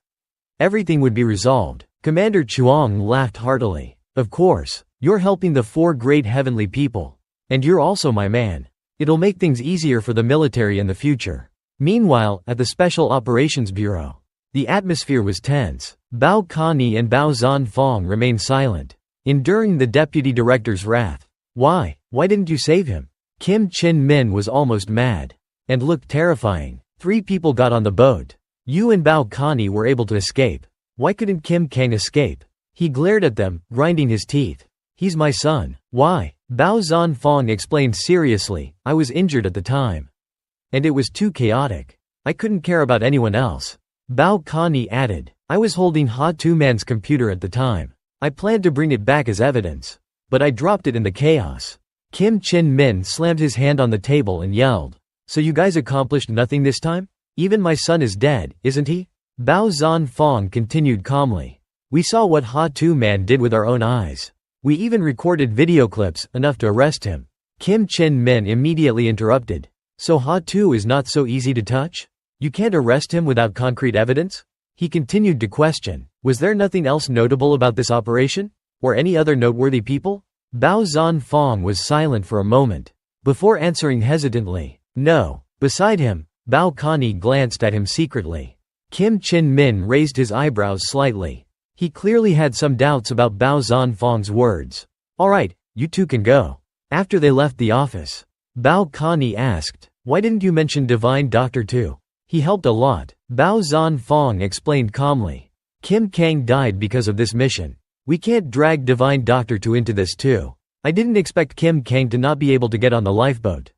S1: everything would be resolved. Commander Chuang laughed heartily. Of course, you're helping the Four Great Heavenly People. And you're also my man. It'll make things easier for the military in the future. Meanwhile, at the Special Operations Bureau, the atmosphere was tense. Bao Kani and Bao Zanfang remained silent, enduring the deputy director's wrath. Why didn't you save him? Kim Chin Min was almost mad. And looked terrifying. 3 people got on the boat. You and Bao Kani were able to escape. Why couldn't Kim Kang escape? He glared at them, grinding his teeth. He's my son. Why? Bao Zanfang explained seriously, I was injured at the time. And it was too chaotic. I couldn't care about anyone else. Bao Kani added, I was holding Ha Tu Man's computer at the time. I planned to bring it back as evidence. But I dropped it in the chaos. Kim Chin Min slammed his hand on the table and yelled. So you guys accomplished nothing this time? Even my son is dead, isn't he? Bao Zanfang continued calmly. We saw what Ha Tu Man did with our own eyes. We even recorded video clips, enough to arrest him. Kim Chin Min immediately interrupted. So Ha Tu is not so easy to touch? You can't arrest him without concrete evidence? He continued to question. Was there nothing else notable about this operation? Or any other noteworthy people? Bao Zanfang was silent for a moment, before answering hesitantly. No. Beside him, Bao Kani glanced at him secretly. Kim Chin Min raised his eyebrows slightly. He clearly had some doubts about Bao Zanfang's words. Alright, you two can go. After they left the office, Bao Kani asked, why didn't you mention Divine Doctor too? He helped a lot. Bao Zanfang explained calmly. Kim Kang died because of this mission. We can't drag Divine Doctor 2 into this too. I didn't expect Kim Kang to not be able to get on the lifeboat.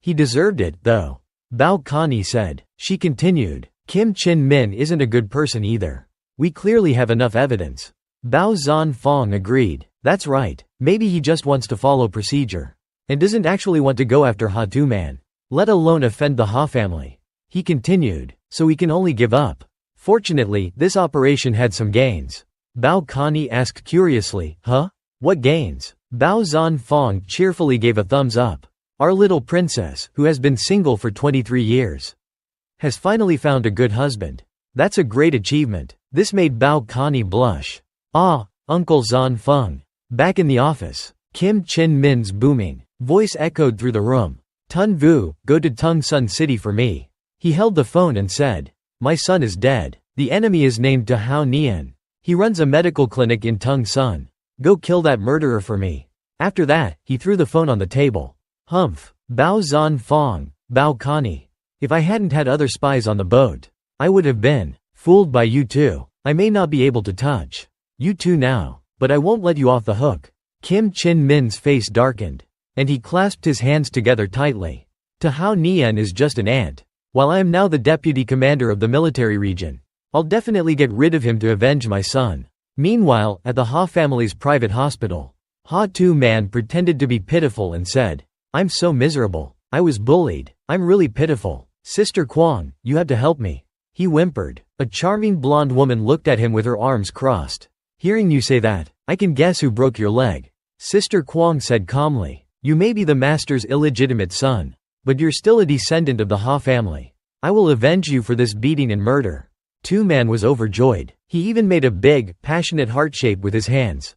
S1: He deserved it, though. Bao Kani said. She continued. Kim Chin Min isn't a good person either. We clearly have enough evidence. Bao Zanfang agreed. That's right. Maybe he just wants to follow procedure. And doesn't actually want to go after Ha Tu Man. Let alone offend the Ha family. He continued. So we can only give up. Fortunately, this operation had some gains. Bao Kani asked curiously, huh? What gains? Bao Zanfang cheerfully gave a thumbs up. Our little princess, who has been single for 23 years, has finally found a good husband. That's a great achievement. This made Bao Kani blush. Ah, Uncle Zanfeng. Back in the office, Kim Chin Min's booming voice echoed through the room. Tun Vu, go to Tung Sun City for me. He held the phone and said, my son is dead. The enemy is named Tu Hao Nian. He runs a medical clinic in Tung Sun. Go kill that murderer for me. After that, he threw the phone on the table. Humph. Bao Zanfang, Bao Kani. If I hadn't had other spies on the boat, I would have been fooled by you two. I may not be able to touch you two now, but I won't let you off the hook. Kim Chin Min's face darkened, and he clasped his hands together tightly. Tu Hao Nian is just an ant. While I am now the deputy commander of the military region, I'll definitely get rid of him to avenge my son. Meanwhile, at the Ha family's private hospital, Ha Tu Man pretended to be pitiful and said, I'm so miserable. I was bullied. I'm really pitiful. Sister Kwang, you have to help me. He whimpered. A charming blonde woman looked at him with her arms crossed. Hearing you say that, I can guess who broke your leg. Sister Kwang said calmly. You may be the master's illegitimate son, but you're still a descendant of the Ha family. I will avenge you for this beating and murder. Tu Man was overjoyed. He even made a big, passionate heart shape with his hands.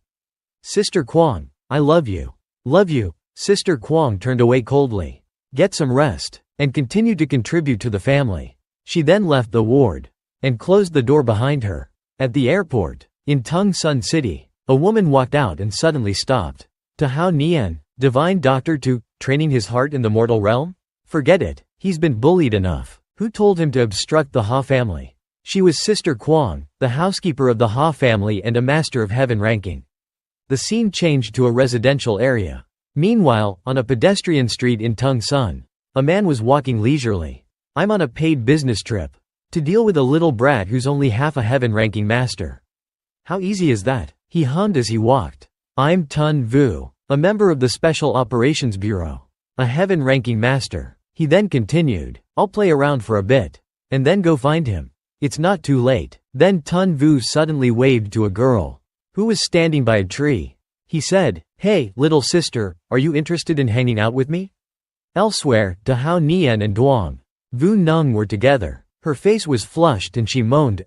S1: Sister Kwang, I love you. Love you. Sister Kwang turned away coldly. get some rest, and continue to contribute to the family." She then left the ward and closed the door behind her. At the airport, in Tung Sun City, a woman walked out and suddenly stopped. Tao Nian, divine doctor to, training his heart in the mortal realm? Forget it, he's been bullied enough. Who told him to obstruct the Ha family? She was Sister Kwang, the housekeeper of the Ha family and a master of heaven ranking. The scene changed to a residential area. Meanwhile, on a pedestrian street in Tung Sun, a man was walking leisurely. "I'm on a paid business trip to deal with a little brat who's only half a heaven-ranking master. How easy is that?" he hummed as he walked. "I'm Tun Vu, a member of the Special Operations Bureau. A heaven-ranking master." He then continued, "I'll play around for a bit, and then go find him. It's not too late." Then Tun Vu suddenly waved to a girl who was standing by a tree. He said, "Hey, little sister, are you interested in hanging out with me?" Elsewhere, Tao Nian and Duang Vu Nung were together. Her face was flushed and she moaned,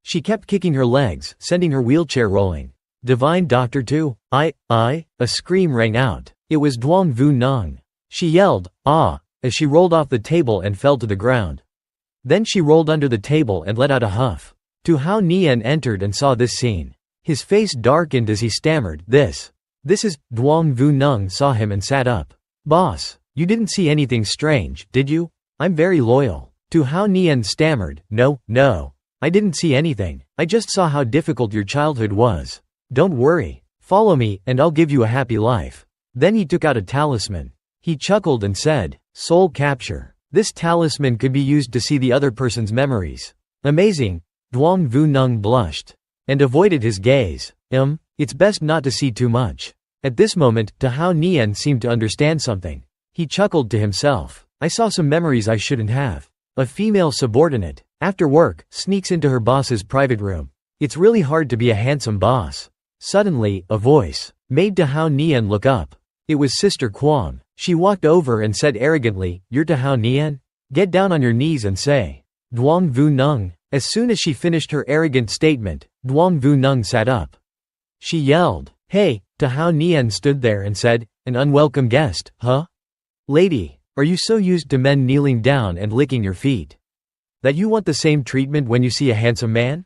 S1: She kept kicking her legs, sending her wheelchair rolling. "Divine doctor too? I. A scream rang out. It was Duang Vu Nung. She yelled, "Ah," as she rolled off the table and fell to the ground. Then she rolled under the table and let out a huff. Tao Nian entered and saw this scene. His face darkened as he stammered, This is." Duang Vu Nung saw him and sat up. "Boss, you didn't see anything strange, did you? I'm very loyal." Tao Nian stammered, No, I didn't see anything. I just saw how difficult your childhood was. Don't worry. Follow me, and I'll give you a happy life." Then he took out a talisman. He chuckled and said, "Soul capture. This talisman could be used to see the other person's memories." "Amazing." Duang Vu Nung blushed and avoided his gaze. It's best not to see too much." At this moment, Tao Nian seemed to understand something. He chuckled to himself. "I saw some memories I shouldn't have. A female subordinate, after work, sneaks into her boss's private room. It's really hard to be a handsome boss." Suddenly, a voice made Tao Nian look up. It was Sister Kwang. She walked over and said arrogantly, "You're Tao Nian? Get down on your knees and say, Duang Vu Nung." As soon as she finished her arrogant statement, Duang Vu Nung sat up. She yelled, "Hey!" Tao Nian stood there and said, "An unwelcome guest, huh? Lady, are you so used to men kneeling down and licking your feet that you want the same treatment when you see a handsome man?"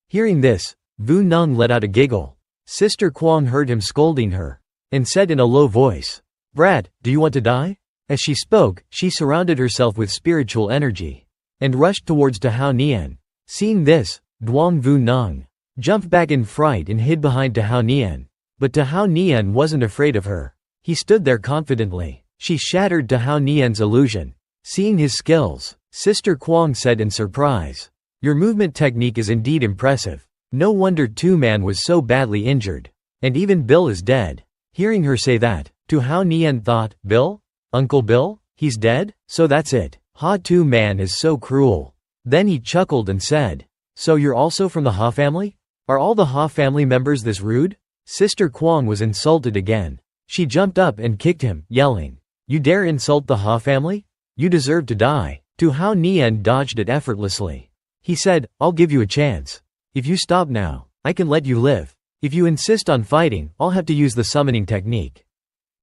S1: Hearing this, Vu Nung let out a giggle. Sister Kwang heard him scolding her and said in a low voice, "Brat, do you want to die?" As she spoke, she surrounded herself with spiritual energy and rushed towards Tao Nian. Seeing this, Duang Vu Nung jumped back in fright and hid behind Tao Nian. But Tao Nian wasn't afraid of her. He stood there confidently. She shattered Tao Nian's illusion. Seeing his skills, Sister Kwang said in surprise, "Your movement technique is indeed impressive. No wonder Two-Man was so badly injured. And even Bill is dead." Hearing her say that, Tao Nian thought, "Bill? Uncle Bill? He's dead? So that's it. Ha Two-Man is so cruel." Then he chuckled and said, "So you're also from the Ha family? Are all the Ha family members this rude?" Sister Kwang was insulted again. She jumped up and kicked him, yelling, "You dare insult the Ha family? You deserve to die." Tao Nian dodged it effortlessly. He said, "I'll give you a chance. If you stop now, I can let you live. If you insist on fighting, I'll have to use the summoning technique."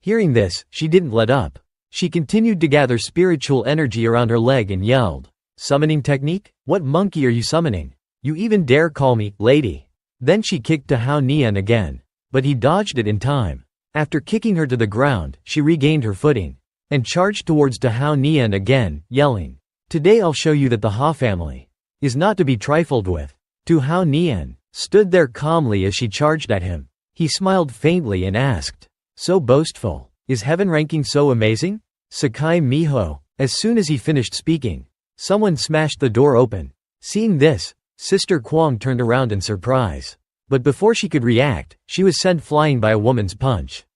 S1: Hearing this, she didn't let up. She continued to gather spiritual energy around her leg and yelled, "Summoning technique? What monkey are you summoning? You even dare call me, lady?" Then she kicked Tao Nian again. But he dodged it in time. After kicking her to the ground, she regained her footing and charged towards Tao Nian again, yelling, "Today I'll show you that the Ha family is not to be trifled with." Tao Nian stood there calmly as she charged at him. He smiled faintly and asked, "So boastful? Is heaven ranking so amazing?" Sakai Miho. As soon as he finished speaking, someone smashed the door open. Seeing this, Sister Kwang turned around in surprise. But before she could react, she was sent flying by a woman's punch.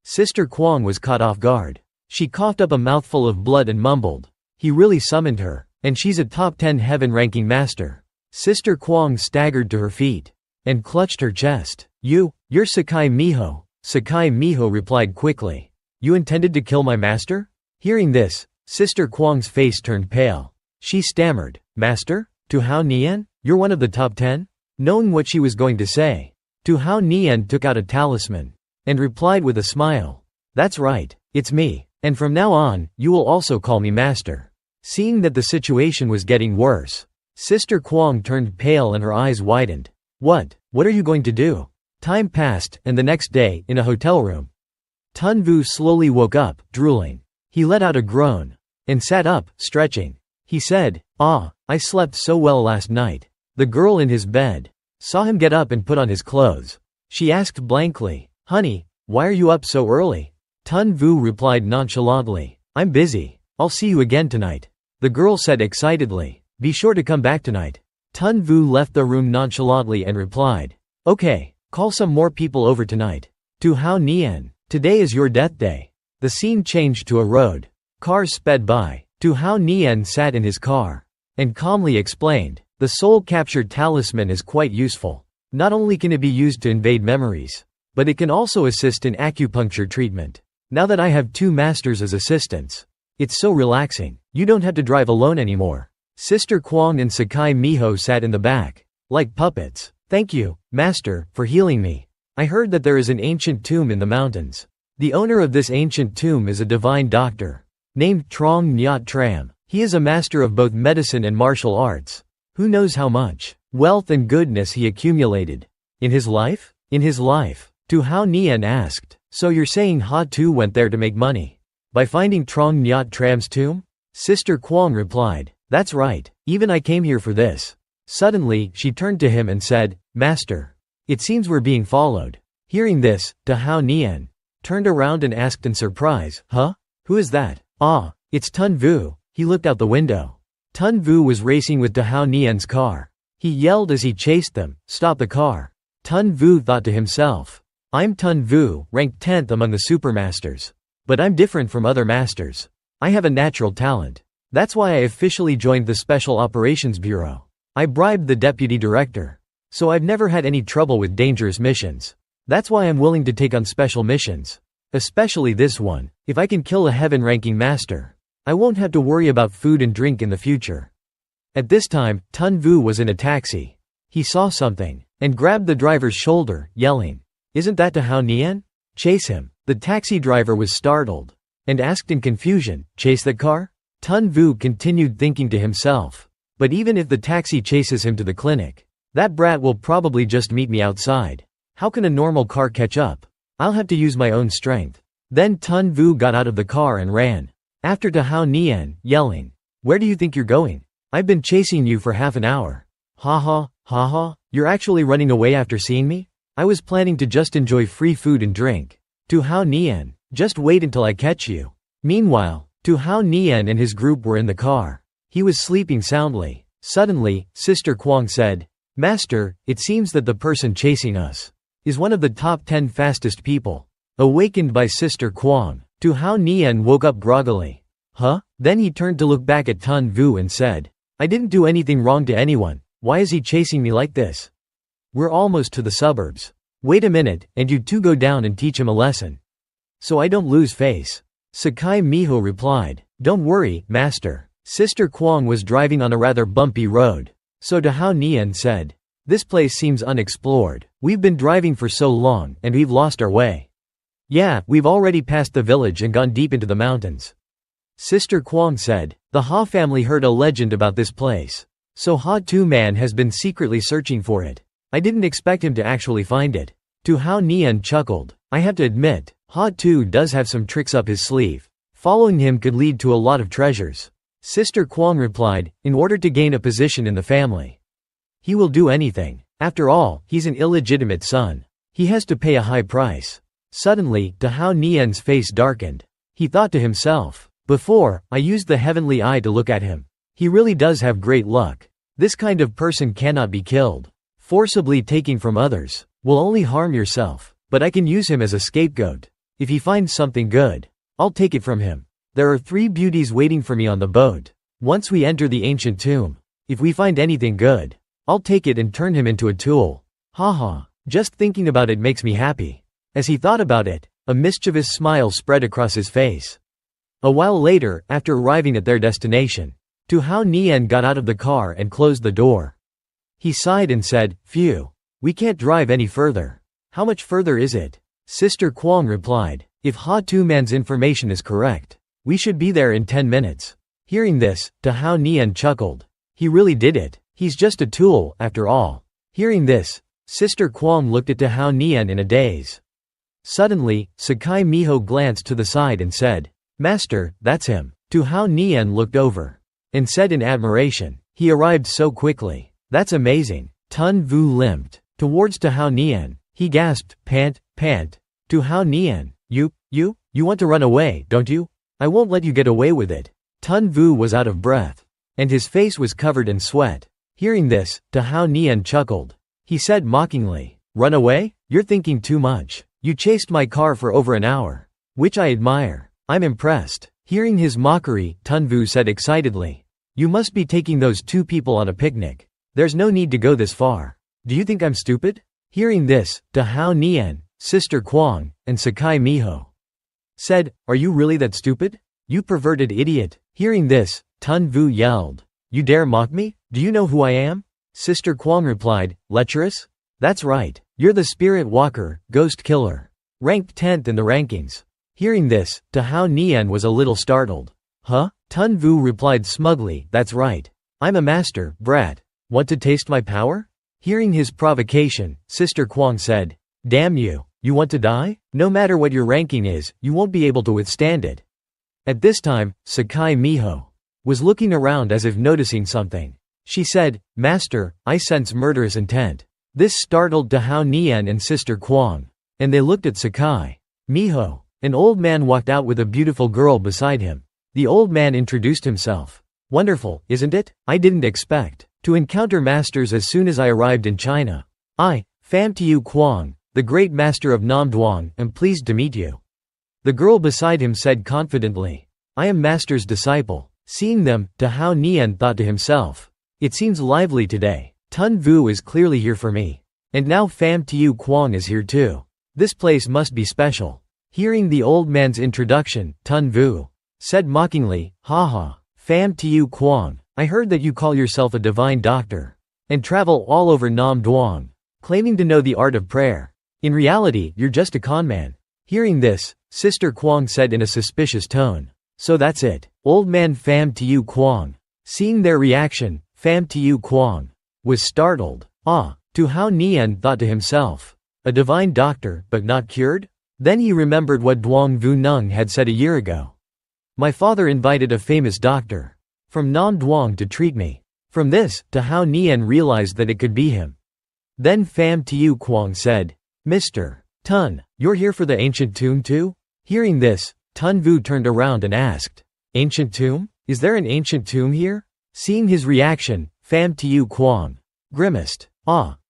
S1: Sister Kwang was caught off guard. She coughed up a mouthful of blood and mumbled, "He really summoned her, and she's a top 10 heaven-ranking master." Sister Kwang staggered to her feet and clutched her chest. You're Sakai Miho." Sakai Miho replied quickly, "You intended to kill my master?" Hearing this, Sister Kwang's face turned pale. She stammered, "Master? Tao Nian? You're one of the top 10? Knowing what she was going to say, Tao Nian took out a talisman and replied with a smile, "That's right, it's me." And from now on, you will also call me master." Seeing that the situation was getting worse, Sister Kwong turned pale and her eyes widened. What are you going to do?" Time passed, and the next day, in a hotel room, Tun Vu slowly woke up, drooling. He let out a groan and sat up, stretching. He said, I slept so well last night." The girl in his bed saw him get up and put on his clothes. She asked blankly, "Honey, why are you up so early?" Tun Vu replied nonchalantly, "I'm busy. I'll see you again tonight." The girl said excitedly, "Be sure to come back tonight." Tun Vu left the room nonchalantly and replied, "Okay, call some more people over tonight." To Hao Nian, "Today is your death day." The scene changed to a road. Cars sped by. Tu Hao Nian sat in his car and calmly explained, "The soul-captured talisman is quite useful. Not only can it be used to invade memories, but it can also assist in acupuncture treatment. Now that I have 2 masters as assistants, it's so relaxing. You don't have to drive alone anymore." Sister Kwong and Sakai Miho sat in the back, like puppets. "Thank you, Master, for healing me. I heard that there is an ancient tomb in the mountains. The owner of this ancient tomb is a divine doctor named Trong Nyat Tram. He is a master of both medicine and martial arts. Who knows how much wealth and goodness he accumulated in his life?" "In his life?" Tu Hao Nian asked. "So you're saying Ha Tu went there to make money by finding Trong Nyat Tram's tomb?" Sister Kwong replied, "That's right. Even I came here for this." Suddenly, she turned to him and said, "Master, it seems we're being followed." Hearing this, Tu Hao Nian turned around and asked in surprise, "Huh? Who is that?" "Ah, it's Tun Vu." He looked out the window. Tun Vu was racing with Tu Hao Nian's car. He yelled as he chased them, "Stop the car." Tun Vu thought to himself, "I'm Tun Vu, ranked 10th among the supermasters. But I'm different from other masters. I have a natural talent. That's why I officially joined the Special Operations Bureau. I bribed the deputy director. So I've never had any trouble with dangerous missions. That's why I'm willing to take on special missions. Especially this one. If I can kill a heaven-ranking master, I won't have to worry about food and drink in the future." At this time, Tun Vu was in a taxi. He saw something and grabbed the driver's shoulder, yelling, "Isn't that Tu Hao Nian? Chase him." The taxi driver was startled and asked in confusion, "Chase that car?" Tun Vu continued thinking to himself, "But even if the taxi chases him to the clinic, that brat will probably just meet me outside. How can a normal car catch up? I'll have to use my own strength." Then Tun Vu got out of the car and ran after Tu Hao Nian, yelling, "Where do you think you're going? I've been chasing you for half an hour." "Ha ha, ha ha, you're actually running away after seeing me? I was planning to just enjoy free food and drink." Tu Hao Nian, "Just wait until I catch you." Meanwhile, Tu Hao Nian and his group were in the car. He was sleeping soundly. Suddenly, Sister Kwong said, "Master, it seems that the person chasing us is one of the top 10 fastest people." Awakened by Sister Kwong, Tu Hao Nian woke up groggily. "Huh?" Then he turned to look back at Tun Vu and said, "I didn't do anything wrong to anyone. Why is he chasing me like this? We're almost to the suburbs. Wait a minute, and you two go down and teach him a lesson, so I don't lose face." Sakai Miho replied, "Don't worry, Master." Sister Kwong was driving on a rather bumpy road. So Tu Hao Nian said, "This place seems unexplored. We've been driving for so long, and we've lost our way." "Yeah, we've already passed the village and gone deep into the mountains." Sister Kwong said, "The Ha family heard a legend about this place. So Ha Tu Man has been secretly searching for it. I didn't expect him to actually find it." Tu Hao Nian chuckled, "I have to admit, Ha Tu does have some tricks up his sleeve. Following him could lead to a lot of treasures." Sister Kwong replied, "In order to gain a position in the family, he will do anything. After all, he's an illegitimate son. He has to pay a high price." Suddenly, Tu Hao Nian's face darkened. He thought to himself, "Before, I used the heavenly eye to look at him. He really does have great luck. This kind of person cannot be killed. Forcibly taking from others will only harm yourself, but I can use him as a scapegoat. If he finds something good, I'll take it from him. There are 3 beauties waiting for me on the boat. Once we enter the ancient tomb, if we find anything good, I'll take it and turn him into a tool. Haha, just thinking about it makes me happy." As he thought about it, a mischievous smile spread across his face. A while later, after arriving at their destination, Tu Hao Nian got out of the car and closed the door. He sighed and said, "Phew. We can't drive any further." "How much further is it?" Sister Kwong replied, If Ha Tu Man's information is correct, we should be there in 10 minutes. Hearing this, Hao Nian chuckled. He really did it. He's just a tool, after all. Hearing this, Sister Kwong looked at Hao Nian in a daze. Suddenly, Sakai Miho glanced to the side and said, "Master, that's him." Hao Nian looked over and said in admiration, "He arrived so quickly. That's amazing." Tun Vu limped towards Hao Nian. He gasped, "Pant, pant." Hao Nian, you want to run away, don't you? I won't let you get away with it." Tun Vu was out of breath, and his face was covered in sweat. Hearing this, Hao Nian chuckled. He said mockingly, "Run away? You're thinking too much. You chased my car for over an hour. Which I admire. I'm impressed." Hearing his mockery, Tun Vu said excitedly, "You must be taking those two people on a picnic. There's no need to go this far. Do you think I'm stupid?" Hearing this, Hao Nian, Sister Kwong, and Sakai Miho said, "Are you really that stupid? You perverted idiot." Hearing this, Tun Vu yelled, "You dare mock me? Do you know who I am?" Sister Kwong replied, "Lecherous? That's right. You're the spirit walker, ghost killer. Ranked 10th in the rankings." Hearing this, Hao Nian was a little startled. "Huh?" Tun Vu replied smugly, "That's right. I'm a master, brat. Want to taste my power?" Hearing his provocation, Sister Kwong said, "Damn you. You want to die? No matter what your ranking is, you won't be able to withstand it." At this time, Sakai Miho was looking around as if noticing something. She said, "Master, I sense murderous intent." This startled Hao Nian and Sister Kwong, and they looked at Sakai Miho. An old man walked out with a beautiful girl beside him. The old man introduced himself. "Wonderful, isn't it? I didn't expect to encounter masters as soon as I arrived in China. I, Pham Tiu Kwong, the great master of Namdwang, am pleased to meet you." The girl beside him said confidently, "I am master's disciple." Seeing them, Hao Nian thought to himself, "It seems lively today. Tun Vu is clearly here for me. And now Pham Tiu Kwong is here too. This place must be special." Hearing the old man's introduction, Tun Vu said mockingly, "Haha, Pham Tiu Kwong, I heard that you call yourself a divine doctor and travel all over Nam Duong, claiming to know the art of prayer. In reality, you're just a conman." Hearing this, Sister Kwong said in a suspicious tone, "So that's it, old man Pham Tiu Kwong." Seeing their reaction, Pham Tiu Kwong was startled. Hao Nian thought to himself, "A divine doctor, but not cured?" Then he remembered what Duong Vu Nung had said a year ago. "My father invited a famous doctor from Nam Duong to treat me." From this, Hao Nian realized that it could be him. Then Pham Tiu Kwong said, "Mr. Tun, you're here for the ancient tomb too?" Hearing this, Tun Vu turned around and asked, "Ancient tomb? Is there an ancient tomb here?" Seeing his reaction, Pham Tiu Kwong grimaced.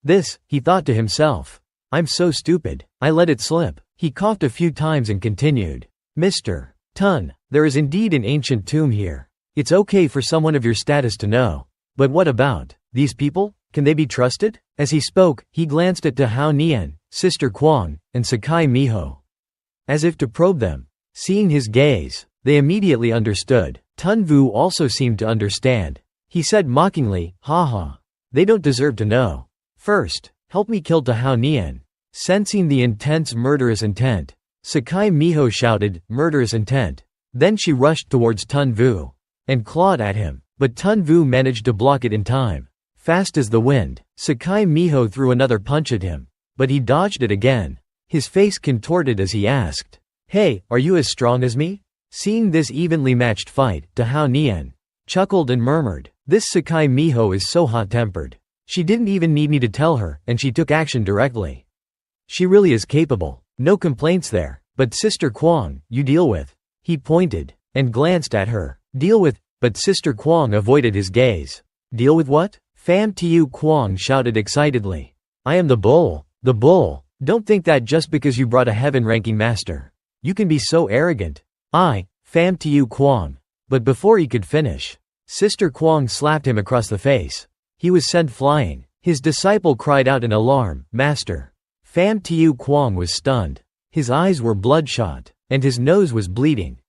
S1: This, he thought to himself. "I'm so stupid. I let it slip." He coughed a few times and continued, "Mr. Tun, there is indeed an ancient tomb here. It's okay for someone of your status to know. But what about these people? Can they be trusted?" As he spoke, he glanced at Hao Nian, Sister Kwong, and Sakai Miho, as if to probe them. Seeing his gaze, they immediately understood. Tun Vu also seemed to understand. He said mockingly, "Haha. They don't deserve to know. First, help me kill Hao Nian." Sensing the intense murderous intent, Sakai Miho shouted, "Murderous intent." Then she rushed towards Tun Vu and clawed at him, but Tun Vu managed to block it in time. Fast as the wind, Sakai Miho threw another punch at him, but he dodged it again. His face contorted as he asked, "Hey, are you as strong as me?" Seeing this evenly matched fight, Hao Nian chuckled and murmured, "This Sakai Miho is so hot-tempered. She didn't even need me to tell her, and she took action directly. She really is capable. No complaints there. But Sister Kwong, you deal with." He pointed and glanced at her. "Deal with," but Sister Kwong avoided his gaze. "Deal with what?" Pham Tiu Kwong shouted excitedly. "I am the bull. The bull. Don't think that just because you brought a heaven-ranking master, you can be so arrogant." Pham Tiu Kwong. But before he could finish, Sister Kwong slapped him across the face. He was sent flying. His disciple cried out in alarm, "Master!" Pham Tiu Kwong was stunned. His eyes were bloodshot, and his nose was bleeding.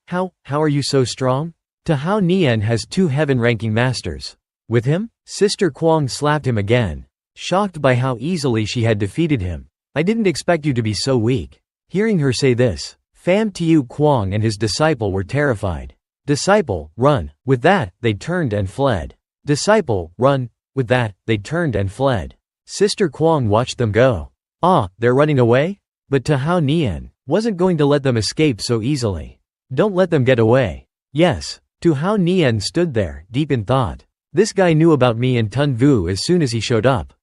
S1: How are you so strong?" Hao Nian has 2 heaven-ranking masters. With him? Sister Kwong slapped him again, shocked by how easily she had defeated him. "I didn't expect you to be so weak." Hearing her say this, Pham Tu Quang and his disciple were terrified. Disciple, run. With that, they turned and fled. Disciple, run. With that, they turned and fled. Sister Quang watched them go. Ah, they're running away? But Tahao Nian wasn't going to let them escape so easily. Don't let them get away. Yes. Tahao Nian stood there, deep in thought. This guy knew about me and Tun Vu as soon as he showed up.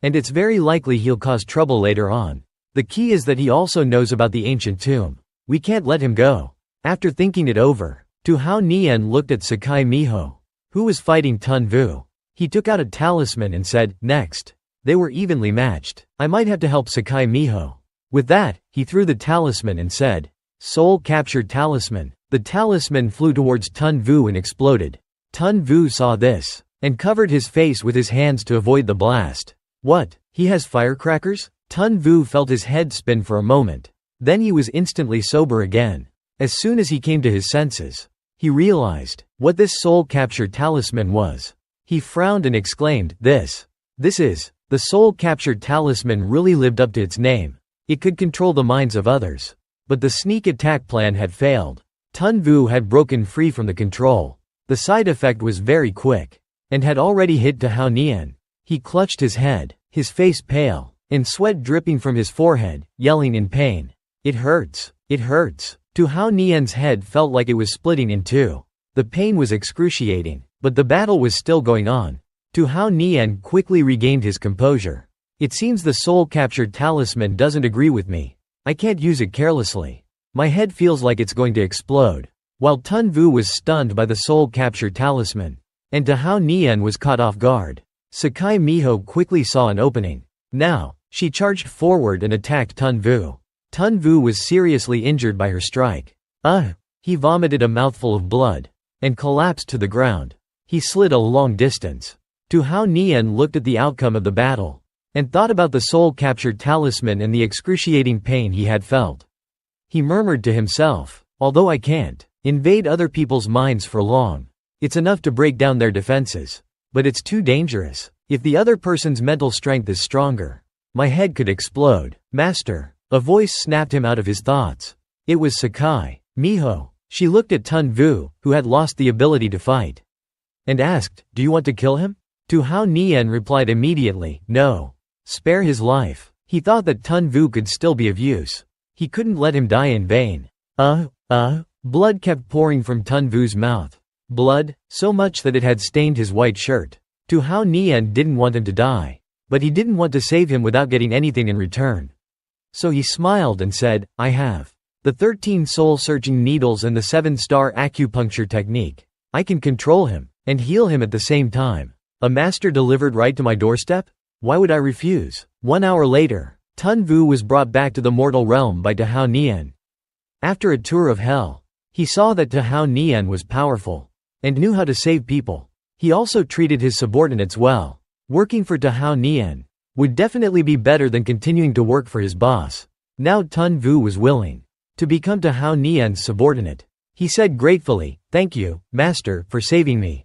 S1: And it's very likely he'll cause trouble later on. The key is that he also knows about the ancient tomb. We can't let him go. After thinking it over, Tahao Nian looked at Sakai Miho, who was fighting Tun Vu. He took out a talisman and said, next. They were evenly matched. I might have to help Sakai Miho. With that, he threw the talisman and said, Soul captured talisman. The talisman flew towards Tun Vu and exploded. Tun Vu saw this, and covered his face with his hands to avoid the blast. What? He has firecrackers? Tun Vu felt his head spin for a moment. Then he was instantly sober again. As soon as he came to his senses, he realized what this soul-captured talisman was. He frowned and exclaimed, This is. The soul-captured talisman really lived up to its name. It could control the minds of others. But the sneak attack plan had failed. Tun Vu had broken free from the control. The side effect was very quick, and had already hit Tahao Nian. He clutched his head, his face pale, and sweat dripping from his forehead, yelling in pain. It hurts. It hurts. Tahao Nian's head felt like it was splitting in two. The pain was excruciating, but the battle was still going on. Tahao Nian quickly regained his composure. It seems the soul-captured talisman doesn't agree with me. I can't use it carelessly. My head feels like it's going to explode. While Tun Vu was stunned by the soul-captured talisman, and Tahao Nian was caught off guard, Sakai Miho quickly saw an opening. Now, she charged forward and attacked Tun Vu. Tun Vu was seriously injured by her strike. He vomited a mouthful of blood, and collapsed to the ground. He slid a long distance. Tahao Nian looked at the outcome of the battle, and thought about the soul-captured talisman and the excruciating pain he had felt. He murmured to himself, although I can't invade other people's minds for long. It's enough to break down their defenses. But it's too dangerous. If the other person's mental strength is stronger, my head could explode. Master. A voice snapped him out of his thoughts. It was Sakai Miho. She looked at Tun Vu, who had lost the ability to fight, and asked, Do you want to kill him? Tahao Nian replied immediately, No. Spare his life. He thought that Tun Vu could still be of use. He couldn't let him die in vain. Blood kept pouring from Tun Vu's mouth. Blood, so much that it had stained his white shirt. Tahao Nian didn't want him to die, but he didn't want to save him without getting anything in return. So he smiled and said, I have the 13 soul-searching needles and the 7-star acupuncture technique. I can control him, and heal him at the same time. A master delivered right to my doorstep? Why would I refuse? 1 hour later, Tun Vu was brought back to the mortal realm by Tahao Nian. After a tour of hell, he saw that Tahao Nian was powerful, and knew how to save people. He also treated his subordinates well. Working for Tahao Nian would definitely be better than continuing to work for his boss. Now Tun Vu was willing to become Tahao Nian's subordinate. He said gratefully, Thank you, Master, for saving me.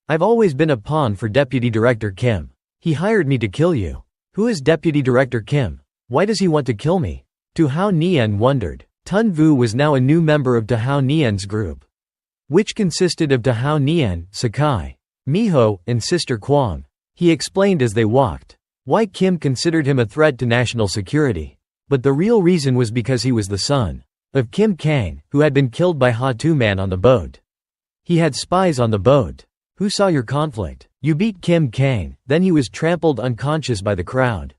S1: I've always been a pawn for Deputy Director Kim. He hired me to kill you. Who is Deputy Director Kim? Why does he want to kill me? Tahao Nian wondered. Tun Vu was now a new member of Tahao Nian's group, which consisted of Tahao Nian, Sakai Miho, and Sister Quang. He explained as they walked why Kim considered him a threat to national security. But the real reason was because he was the son of Kim Kang, who had been killed by Ha Tu Man on the boat. He had spies on the boat. Who saw your conflict? You beat Kim Kang, then he was trampled unconscious by the crowd.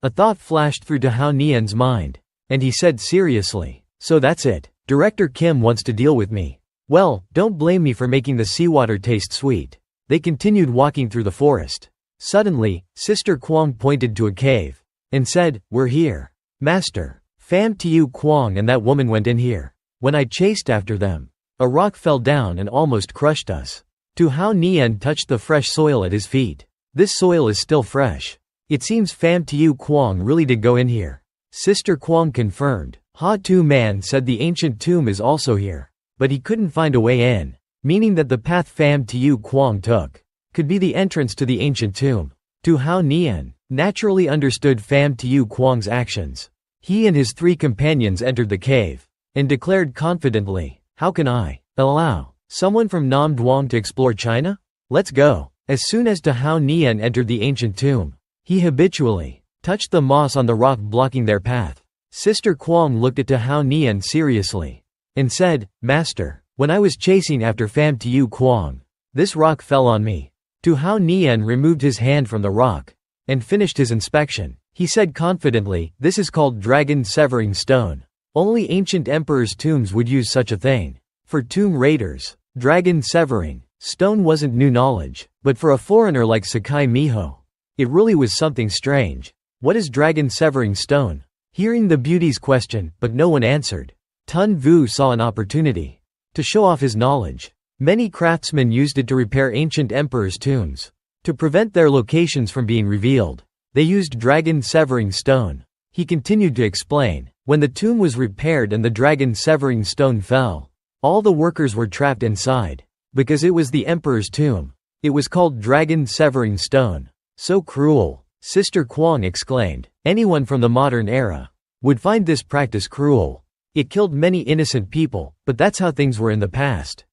S1: A thought flashed through Tahao Nian's mind, and he said seriously, So that's it. Director Kim wants to deal with me. Well, don't blame me for making the seawater taste sweet. They continued walking through the forest. Suddenly, Sister Quang pointed to a cave, and said, We're here. Master. Pham Tu Quang and that woman went in here. When I chased after them, a rock fell down and almost crushed us. Tahao Nian touched the fresh soil at his feet. This soil is still fresh. It seems Pham Tu Quang really did go in here. Sister Quang confirmed. Ha Tu Man said the ancient tomb is also here, but he couldn't find a way in, meaning that the path Pham Tu Quang took could be the entrance to the ancient tomb. Tahao Nian naturally understood Pham Tu Quang's actions. He and his 3 companions entered the cave. and declared confidently, "How can I allow someone from Nam Duong to explore China? Let's go." As soon as Hao Nian entered the ancient tomb, he habitually touched the moss on the rock blocking their path. Sister Kuang looked at Hao Nian seriously and said, "Master, when I was chasing after Pham Tu Kuang, this rock fell on me." Hao Nian removed his hand from the rock and finished his inspection. He said confidently, "This is called Dragon Severing Stone. Only ancient emperors' tombs would use such a thing. For tomb raiders, Dragon Severing Stone wasn't new knowledge, but for a foreigner like Sakai Miho, it really was something strange. What is Dragon Severing Stone?" Hearing the beauty's question, but no one answered, Tun Vu saw an opportunity to show off his knowledge. Many craftsmen used it to repair ancient emperors' tombs. To prevent their locations from being revealed, they used Dragon Severing Stone. He continued to explain, when the tomb was repaired and the Dragon Severing Stone fell, all the workers were trapped inside. Because it was the emperor's tomb, it was called Dragon Severing Stone. So cruel, Sister Kuang exclaimed. Anyone from the modern era would find this practice cruel. It killed many innocent people, but that's how things were in the past.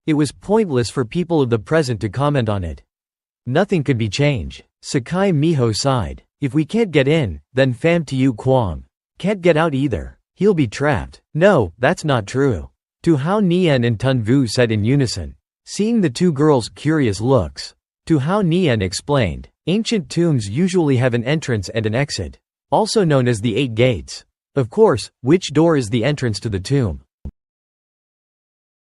S1: It was pointless for people of the present to comment on it. Nothing could be changed. Sakai Miho sighed. If we can't get in, then Pham Tu Kuang can't get out either. He'll be trapped. No, that's not true. Hao Nian and Tun Vu said in unison. Seeing the two girls' curious looks, Hao Nian explained, ancient tombs usually have an entrance and an exit, also known as the 8 gates. Of course, which door is the entrance to the tomb?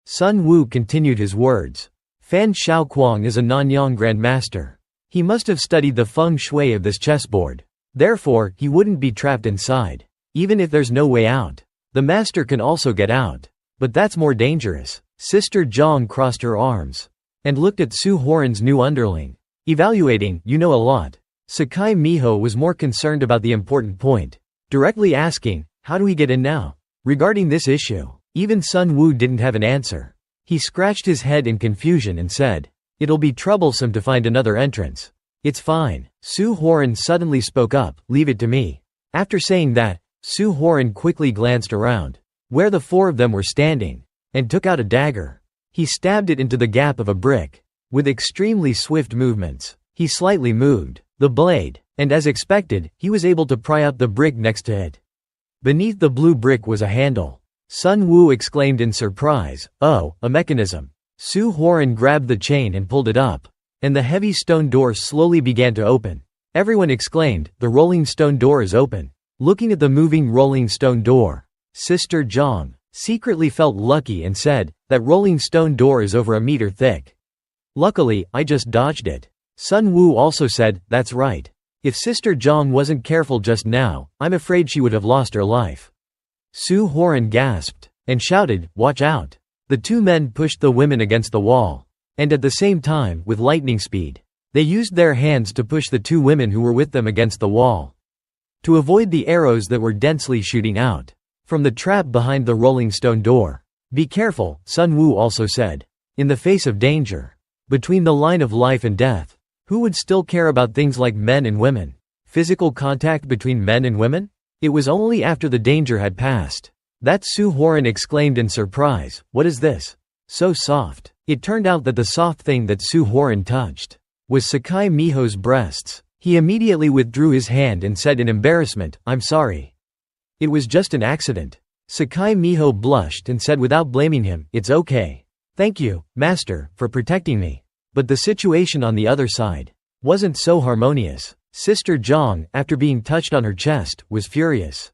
S1: Sun Wu continued his words. Fan Shaoquang is a Nanyang grandmaster. He must have studied the feng shui of this chessboard. Therefore, he wouldn't be trapped inside. Even if there's no way out, the master can also get out. But that's more dangerous. Sister Zhang crossed her arms and looked at Su Horan's new underling. Evaluating, you know a lot. Sakai Miho was more concerned about the important point, directly asking, how do we get in now? Regarding this issue, even Sun Wu didn't have an answer. He scratched his head in confusion and said, it'll be troublesome to find another entrance. It's fine. Su Horan suddenly spoke up, leave it to me. After saying that, Su Horan quickly glanced around, where the 4 of them were standing, and took out a dagger. He stabbed it into the gap of a brick. With extremely swift movements, he slightly moved the blade, and as expected, he was able to pry up the brick next to it. Beneath the blue brick was a handle. Sun Wu exclaimed in surprise, oh, a mechanism. Su Horan grabbed the chain and pulled it up, and the heavy stone door slowly began to open. Everyone exclaimed, the rolling stone door is open. Looking at the moving rolling stone door, Sister Zhang secretly felt lucky and said, that rolling stone door is over a meter thick. Luckily, I just dodged it. Sun Wu also said, that's right. If Sister Zhang wasn't careful just now, I'm afraid she would have lost her life. Su Horan gasped and shouted, watch out. The 2 men pushed the women against the wall, and at the same time, with lightning speed, they used their hands to push the 2 women who were with them against the wall, to avoid the arrows that were densely shooting out from the trap behind the rolling stone door. Be careful, Sun Wu also said. In the face of danger, between the line of life and death, who would still care about things like men and women? Physical contact between men and women? It was only after the danger had passed that Su Horan exclaimed in surprise, what is this? So soft. It turned out that the soft thing that Su Horan touched was Sakai Miho's breasts. He immediately withdrew his hand and said in embarrassment, I'm sorry. It was just an accident. Sakai Miho blushed and said without blaming him, it's okay. Thank you, Master, for protecting me. But the situation on the other side wasn't so harmonious. Sister Zhang, after being touched on her chest, was furious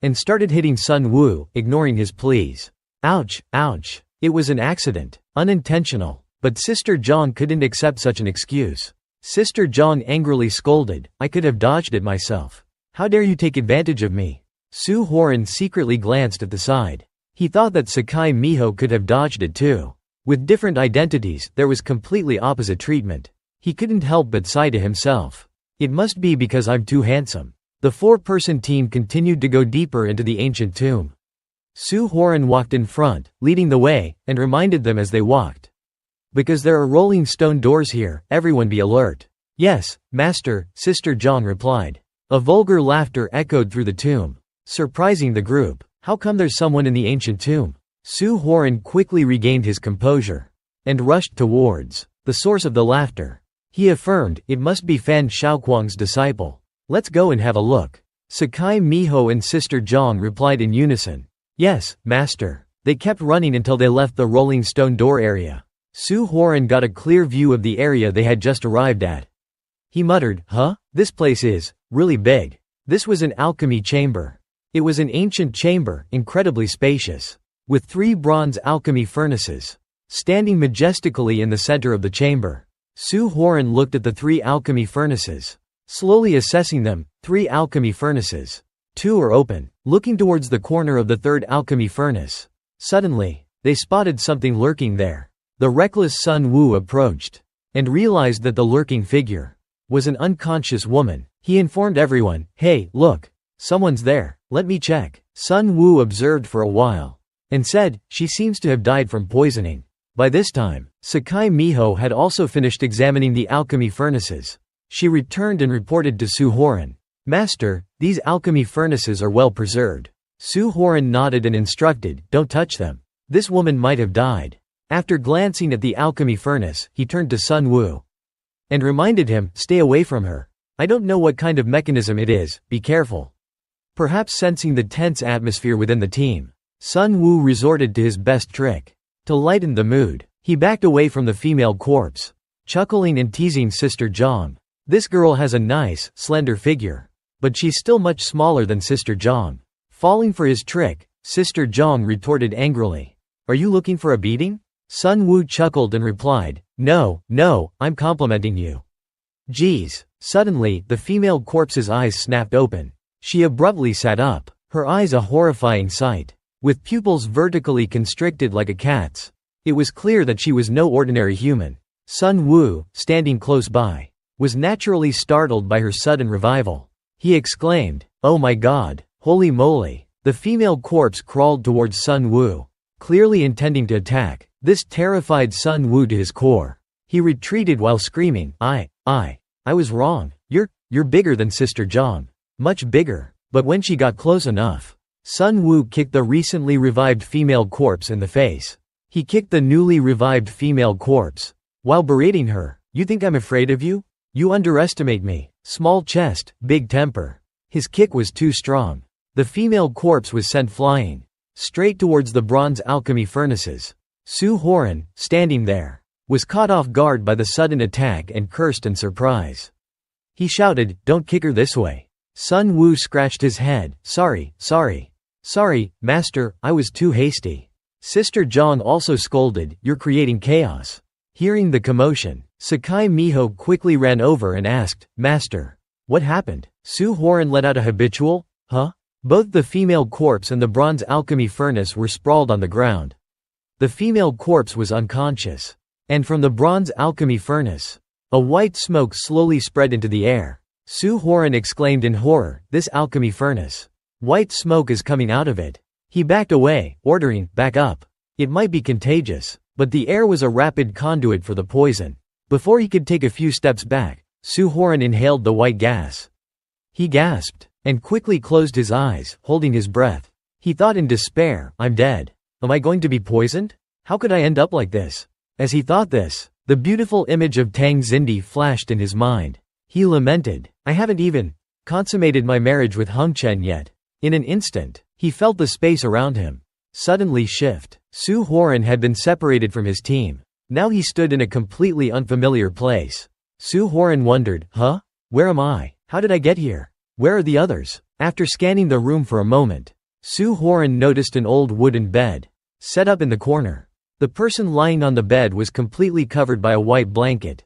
S1: and started hitting Sun Wu, ignoring his pleas. Ouch, ouch. It was an accident, unintentional. But Sister Zhang couldn't accept such an excuse. Sister Zhang angrily scolded, I could have dodged it myself. How dare you take advantage of me? Su Horan secretly glanced at the side. He thought that Sakai Miho could have dodged it too. With different identities, there was completely opposite treatment. He couldn't help but sigh to himself. It must be because I'm too handsome. The 4-person team continued to go deeper into the ancient tomb. Su Horan walked in front, leading the way, and reminded them as they walked. Because there are rolling stone doors here, everyone be alert. Yes, Master, Sister Zhang replied. A vulgar laughter echoed through the tomb, surprising the group. How come there's someone in the ancient tomb? Su Horan quickly regained his composure and rushed towards the source of the laughter. He affirmed, it must be Fan Shaoquang's disciple. Let's go and have a look. Sakai Miho and Sister Zhang replied in unison. Yes, master. They kept running until they left the rolling stone door area. Su Horan got a clear view of the area they had just arrived at. He muttered, huh? This place is really big. This was an alchemy chamber. It was an ancient chamber, incredibly spacious, with 3 bronze alchemy furnaces standing majestically in the center of the chamber. Su Horan looked at the 3 alchemy furnaces, slowly assessing them. 3 alchemy furnaces. 2 are open. Looking towards the corner of the 3rd alchemy furnace, suddenly, they spotted something lurking there. The reckless Sun Wu approached and realized that the lurking figure was an unconscious woman. He informed everyone, hey, look, someone's there, let me check. Sun Wu observed for a while and said, she seems to have died from poisoning. By this time, Sakai Miho had also finished examining the alchemy furnaces. She returned and reported to Su Horan. Master, these alchemy furnaces are well preserved. Su Horan nodded and instructed, don't touch them. This woman might have died. After glancing at the alchemy furnace, he turned to Sun Wu and reminded him, stay away from her. I don't know what kind of mechanism it is, be careful. Perhaps sensing the tense atmosphere within the team, Sun Wu resorted to his best trick. To lighten the mood, he backed away from the female corpse, chuckling and teasing Sister Zhang. This girl has a nice, slender figure, but she's still much smaller than Sister Zhang. Falling for his trick, Sister Zhang retorted angrily. Are you looking for a beating? Sun Wu chuckled and replied, no, I'm complimenting you. Geez. Suddenly, the female corpse's eyes snapped open. She abruptly sat up, her eyes a horrifying sight, with pupils vertically constricted like a cat's. It was clear that she was no ordinary human. Sun Wu, standing close by, was naturally startled by her sudden revival. He exclaimed, oh my god, holy moly. The female corpse crawled towards Sun Wu, clearly intending to attack. This terrified Sun Wu to his core. He retreated while screaming, I was wrong. You're bigger than Sister Zhang. Much bigger. But when she got close enough, Sun Wu kicked the recently revived female corpse in the face. He kicked the newly revived female corpse while berating her. You think I'm afraid of you? You underestimate me. Small chest, big temper. His kick was too strong. The female corpse was sent flying straight towards the bronze alchemy furnaces. Su Horan, standing there, was caught off guard by the sudden attack and cursed in surprise. He shouted, don't kick her this way. Sun Wu scratched his head. Sorry, master, I was too hasty. Sister Zhang also scolded, you're creating chaos. Hearing the commotion, Sakai Miho quickly ran over and asked, master, what happened? Su Horan let out a habitual, huh? Both the female corpse and the bronze alchemy furnace were sprawled on the ground. The female corpse was unconscious. And from the bronze alchemy furnace, a white smoke slowly spread into the air. Su Horan exclaimed in horror, this alchemy furnace. White smoke is coming out of it. He backed away, ordering, back up. It might be contagious, but the air was a rapid conduit for the poison. Before he could take a few steps back, Su Horan inhaled the white gas. He gasped, and quickly closed his eyes, holding his breath. He thought in despair, I'm dead. Am I going to be poisoned? How could I end up like this? As he thought this, the beautiful image of Tang Xindi flashed in his mind. He lamented, I haven't even consummated my marriage with Heng Chen yet. In an instant, he felt the space around him suddenly shift. Su Horan had been separated from his team. Now he stood in a completely unfamiliar place. Su Horan wondered, huh? Where am I? How did I get here? Where are the others? After scanning the room for a moment, Su Horan noticed an old wooden bed set up in the corner. The person lying on the bed was completely covered by a white blanket.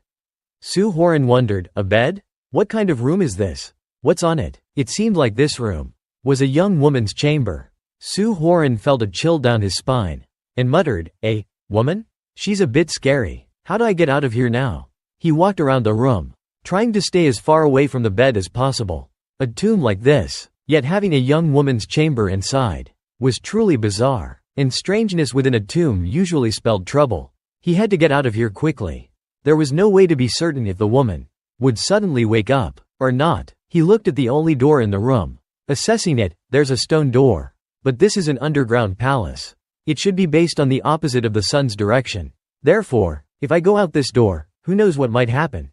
S1: Su Horan wondered, a bed? What kind of room is this? What's on it? It seemed like this room was a young woman's chamber. Su Horan felt a chill down his spine and muttered, a woman? She's a bit scary. How do I get out of here now? He walked around the room, trying to stay as far away from the bed as possible. A tomb like this, yet having a young woman's chamber inside, was truly bizarre, and strangeness within a tomb usually spelled trouble. He had to get out of here quickly. There was no way to be certain if the woman would suddenly wake up or not. He looked at the only door in the room. Assessing it, there's a stone door. But this is an underground palace. It should be based on the opposite of the sun's direction. Therefore, if I go out this door, who knows what might happen?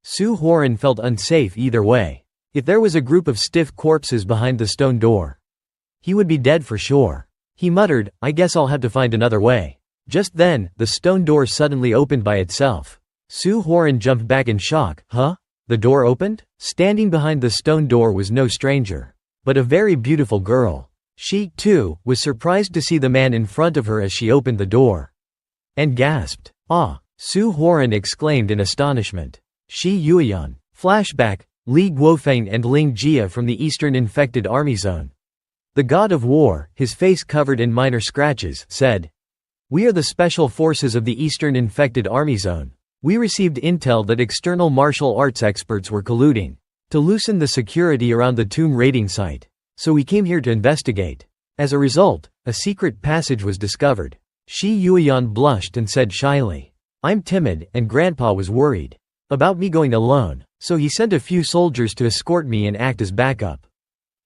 S1: Su Horan felt unsafe either way. If there was a group of stiff corpses behind the stone door, he would be dead for sure. He muttered, I guess I'll have to find another way. Just then, the stone door suddenly opened by itself. Su Horan jumped back in shock. Huh? The door opened? Standing behind the stone door was no stranger, but a very beautiful girl. She, too, was surprised to see the man in front of her as she opened the door, and gasped. Ah! Su Horan exclaimed in astonishment. Shi Yueyan. Flashback, Li Guofeng and Ling Jia from the Eastern Infected Army Zone. The god of war, his face covered in minor scratches, said, We are the special forces of the Eastern Infected Army Zone. We received intel that external martial arts experts were colluding to loosen the security around the tomb raiding site. So we came here to investigate. As a result, a secret passage was discovered. Shi Yueyan blushed and said shyly, I'm timid, and Grandpa was worried about me going alone, so he sent a few soldiers to escort me and act as backup.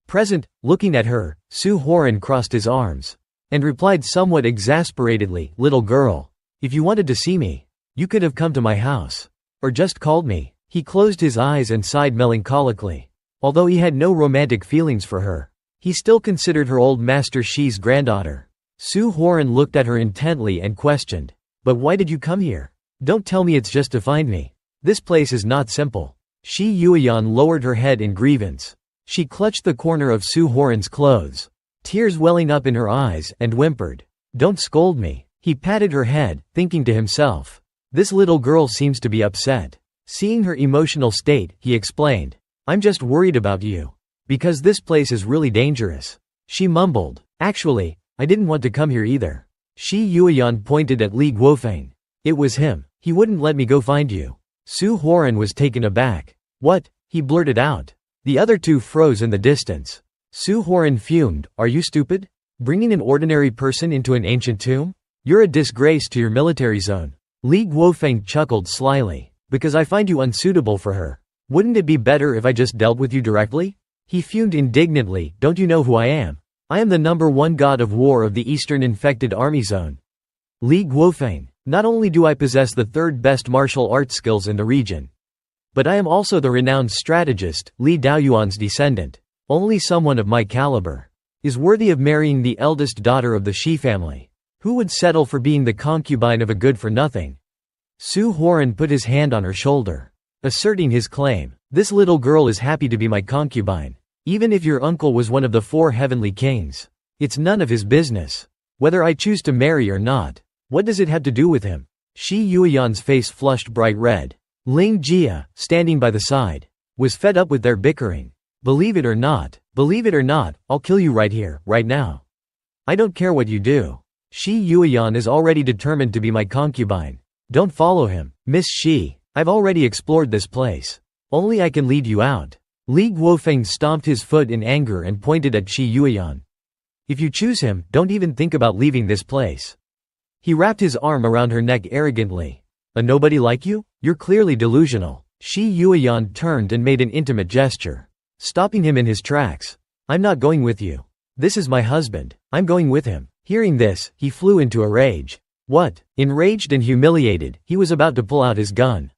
S1: Present, looking at her, Su Horan crossed his arms and replied somewhat exasperatedly, Little girl, if you wanted to see me, you could have come to my house. Or just called me. He closed his eyes and sighed melancholically. Although he had no romantic feelings for her, he still considered her old master Shi's granddaughter. Su Horan looked at her intently and questioned, But why did you come here? Don't tell me it's just to find me. This place is not simple. Shi Yueyan lowered her head in grievance. She clutched the corner of Su Horan's clothes, tears welling up in her eyes, and whimpered, Don't scold me. He patted her head, thinking to himself, This little girl seems to be upset. Seeing her emotional state, he explained, I'm just worried about you. Because this place is really dangerous. She mumbled, Actually, I didn't want to come here either. Shi Yueyan pointed at Li Guofeng. It was him. He wouldn't let me go find you. Su Horan was taken aback. What? He blurted out. The other two froze in the distance. Su Horan fumed, Are you stupid? Bringing an ordinary person into an ancient tomb? You're a disgrace to your military zone. Li Guofeng chuckled slyly. Because I find you unsuitable for her. Wouldn't it be better if I just dealt with you directly? He fumed indignantly, Don't you know who I am? I am the #1 god of war of the Eastern Infected Army Zone. Li Guofeng. Not only do I possess the third best martial arts skills in the region, but I am also the renowned strategist, Li Daoyuan's descendant. Only someone of my caliber is worthy of marrying the eldest daughter of the Shi family. Who would settle for being the concubine of a good-for-nothing? Su Horan put his hand on her shoulder, asserting his claim. This little girl is happy to be my concubine. Even if your uncle was one of the 4 heavenly kings, it's none of his business whether I choose to marry or not. What does it have to do with him? Shi Yueyan's face flushed bright red. Ling Jia, standing by the side, was fed up with their bickering. Believe it or not, I'll kill you right here, right now. I don't care what you do. Shi Yueyan is already determined to be my concubine. Don't follow him, Miss Shi. I've already explored this place. Only I can lead you out. Li Guofeng stomped his foot in anger and pointed at Shi Yueyan. If you choose him, don't even think about leaving this place. He wrapped his arm around her neck arrogantly. A nobody like you? You're clearly delusional. Shi Yueyan turned and made an intimate gesture, stopping him in his tracks. I'm not going with you. This is my husband. I'm going with him. Hearing this, he flew into a rage. What? Enraged and humiliated, he was about to pull out his gun.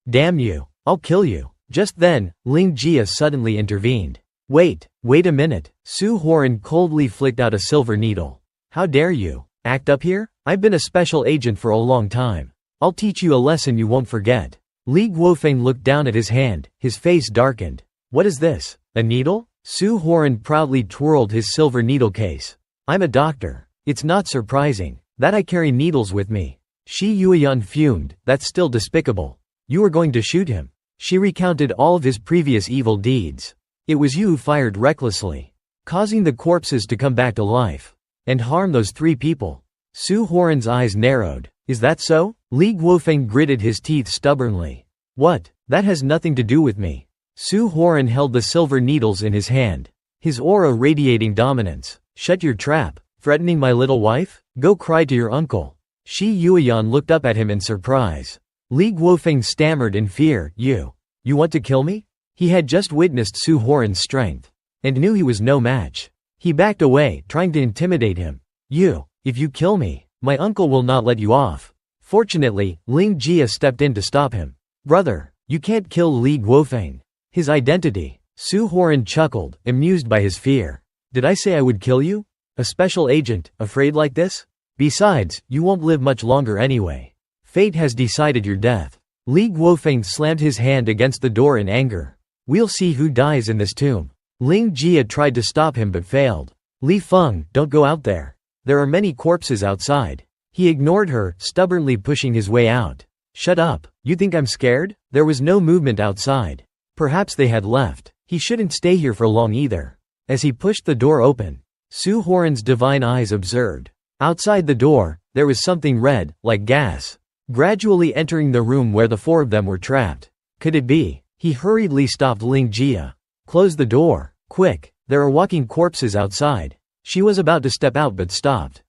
S1: Damn you. I'll kill you. Just then, Ling Jia suddenly intervened. Wait a minute. Su Horan coldly flicked out a silver needle. How dare you act up here? I've been a special agent for a long time. I'll teach you a lesson you won't forget. Li Guofeng looked down at his hand, his face darkened. What is this? A needle? Su Horan proudly twirled his silver needle case. I'm a doctor. It's not surprising that I carry needles with me. Shi Yueyan fumed, That's still despicable. You were going to shoot him. She recounted all of his previous evil deeds. It was you who fired recklessly, causing the corpses to come back to life and harm those 3 people. Su Horan's eyes narrowed. Is that so? Li Guofeng gritted his teeth stubbornly. What? That has nothing to do with me. Su Horan held the silver needles in his hand, his aura radiating dominance. Shut your trap. Threatening my little wife? Go cry to your uncle. Shi Yueyan looked up at him in surprise. Li Guofeng stammered in fear, You want to kill me? He had just witnessed Su Horan's strength and knew he was no match. He backed away, trying to intimidate him. If you kill me, my uncle will not let you off. Fortunately, Ling Jia stepped in to stop him. Brother, you can't kill Li Guofeng. His identity. Su Horan chuckled, amused by his fear. Did I say I would kill you? A special agent, afraid like this? Besides, you won't live much longer anyway. Fate has decided your death. Li Guofeng slammed his hand against the door in anger. We'll see who dies in this tomb. Ling Jia tried to stop him but failed. Li Feng, don't go out there. There are many corpses outside. He ignored her, stubbornly pushing his way out. Shut up, you think I'm scared? There was no movement outside. Perhaps they had left. He shouldn't stay here for long either. As he pushed the door open, Su Horan's divine eyes observed. Outside the door, there was something red, like gas, gradually entering the room where the four of them were trapped. Could it be? He hurriedly stopped Ling Jia. Close the door. Quick, there are walking corpses outside. She was about to step out but stopped.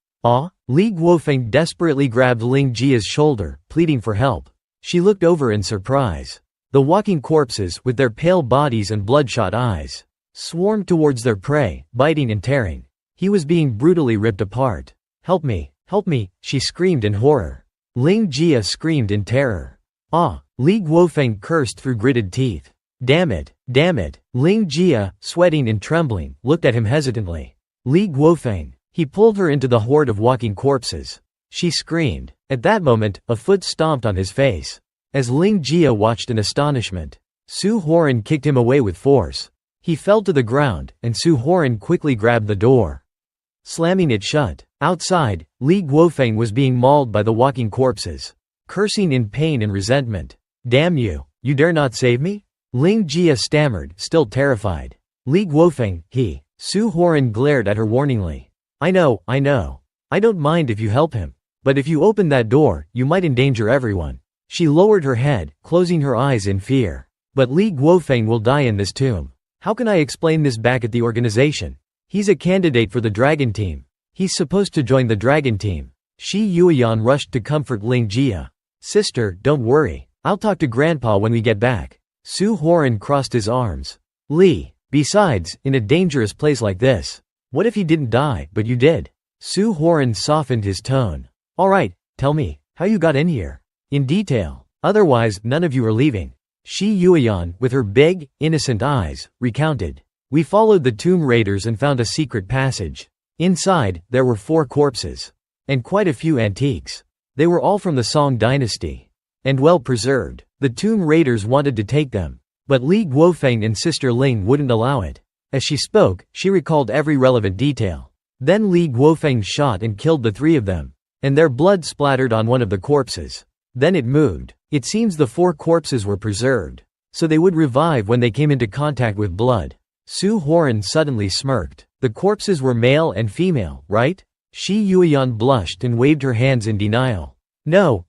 S1: Li Guofeng desperately grabbed Ling Jia's shoulder, pleading for help. She looked over in surprise. The walking corpses, with their pale bodies and bloodshot eyes, swarmed towards their prey, biting and tearing. He was being brutally ripped apart. Help me, she screamed in horror. Ling Jia screamed in terror. Li Guofeng cursed through gritted teeth. Damn it. Ling Jia, sweating and trembling, looked at him hesitantly. Li Guofeng. He pulled her into the horde of walking corpses. She screamed. At that moment, a foot stomped on his face. As Ling Jia watched in astonishment, Su Horan kicked him away with force. He fell to the ground, and Su Horan quickly grabbed the door, slamming it shut. Outside, Li Guofeng was being mauled by the walking corpses, cursing in pain and resentment. Damn you, you dare not save me? Ling Jia stammered, still terrified. Li Guofeng, Su Horan glared at her warningly. I know. I don't mind if you help him. But if you open that door, you might endanger everyone. She lowered her head, closing her eyes in fear. But Li Guofeng will die in this tomb. How can I explain this back at the organization? He's a candidate for the dragon team. He's supposed to join the dragon team. Shi Yueyan rushed to comfort Ling Jia. Sister, don't worry. I'll talk to Grandpa when we get back. Su Horan crossed his arms. Li, besides, in a dangerous place like this, what if he didn't die, but you did? Su Horan softened his tone. Alright, tell me, how you got in here. In detail. Otherwise, none of you are leaving. Shi Yueyan, with her big, innocent eyes, recounted. We followed the tomb raiders and found a secret passage. Inside, there were 4 corpses. And quite a few antiques. They were all from the Song dynasty. And well preserved. The tomb raiders wanted to take them. But Li Guofeng and Sister Ling wouldn't allow it. As she spoke, she recalled every relevant detail. Then Li Guofeng shot and killed the 3 of them. And their blood splattered on one of the corpses. Then it moved. It seems the 4 corpses were preserved, so they would revive when they came into contact with blood. Su Horan suddenly smirked. The corpses were male and female, right? Shi Yueyan blushed and waved her hands in denial. No,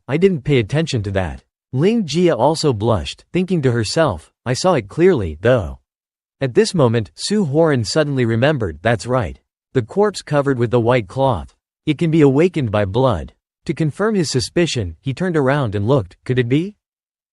S1: I didn't pay attention to that. Ling Jia also blushed, thinking to herself, I saw it clearly, though. At this moment, Su Horan suddenly remembered, that's right. The corpse covered with the white cloth. It can be awakened by blood. To confirm his suspicion, he turned around and looked. Could it be?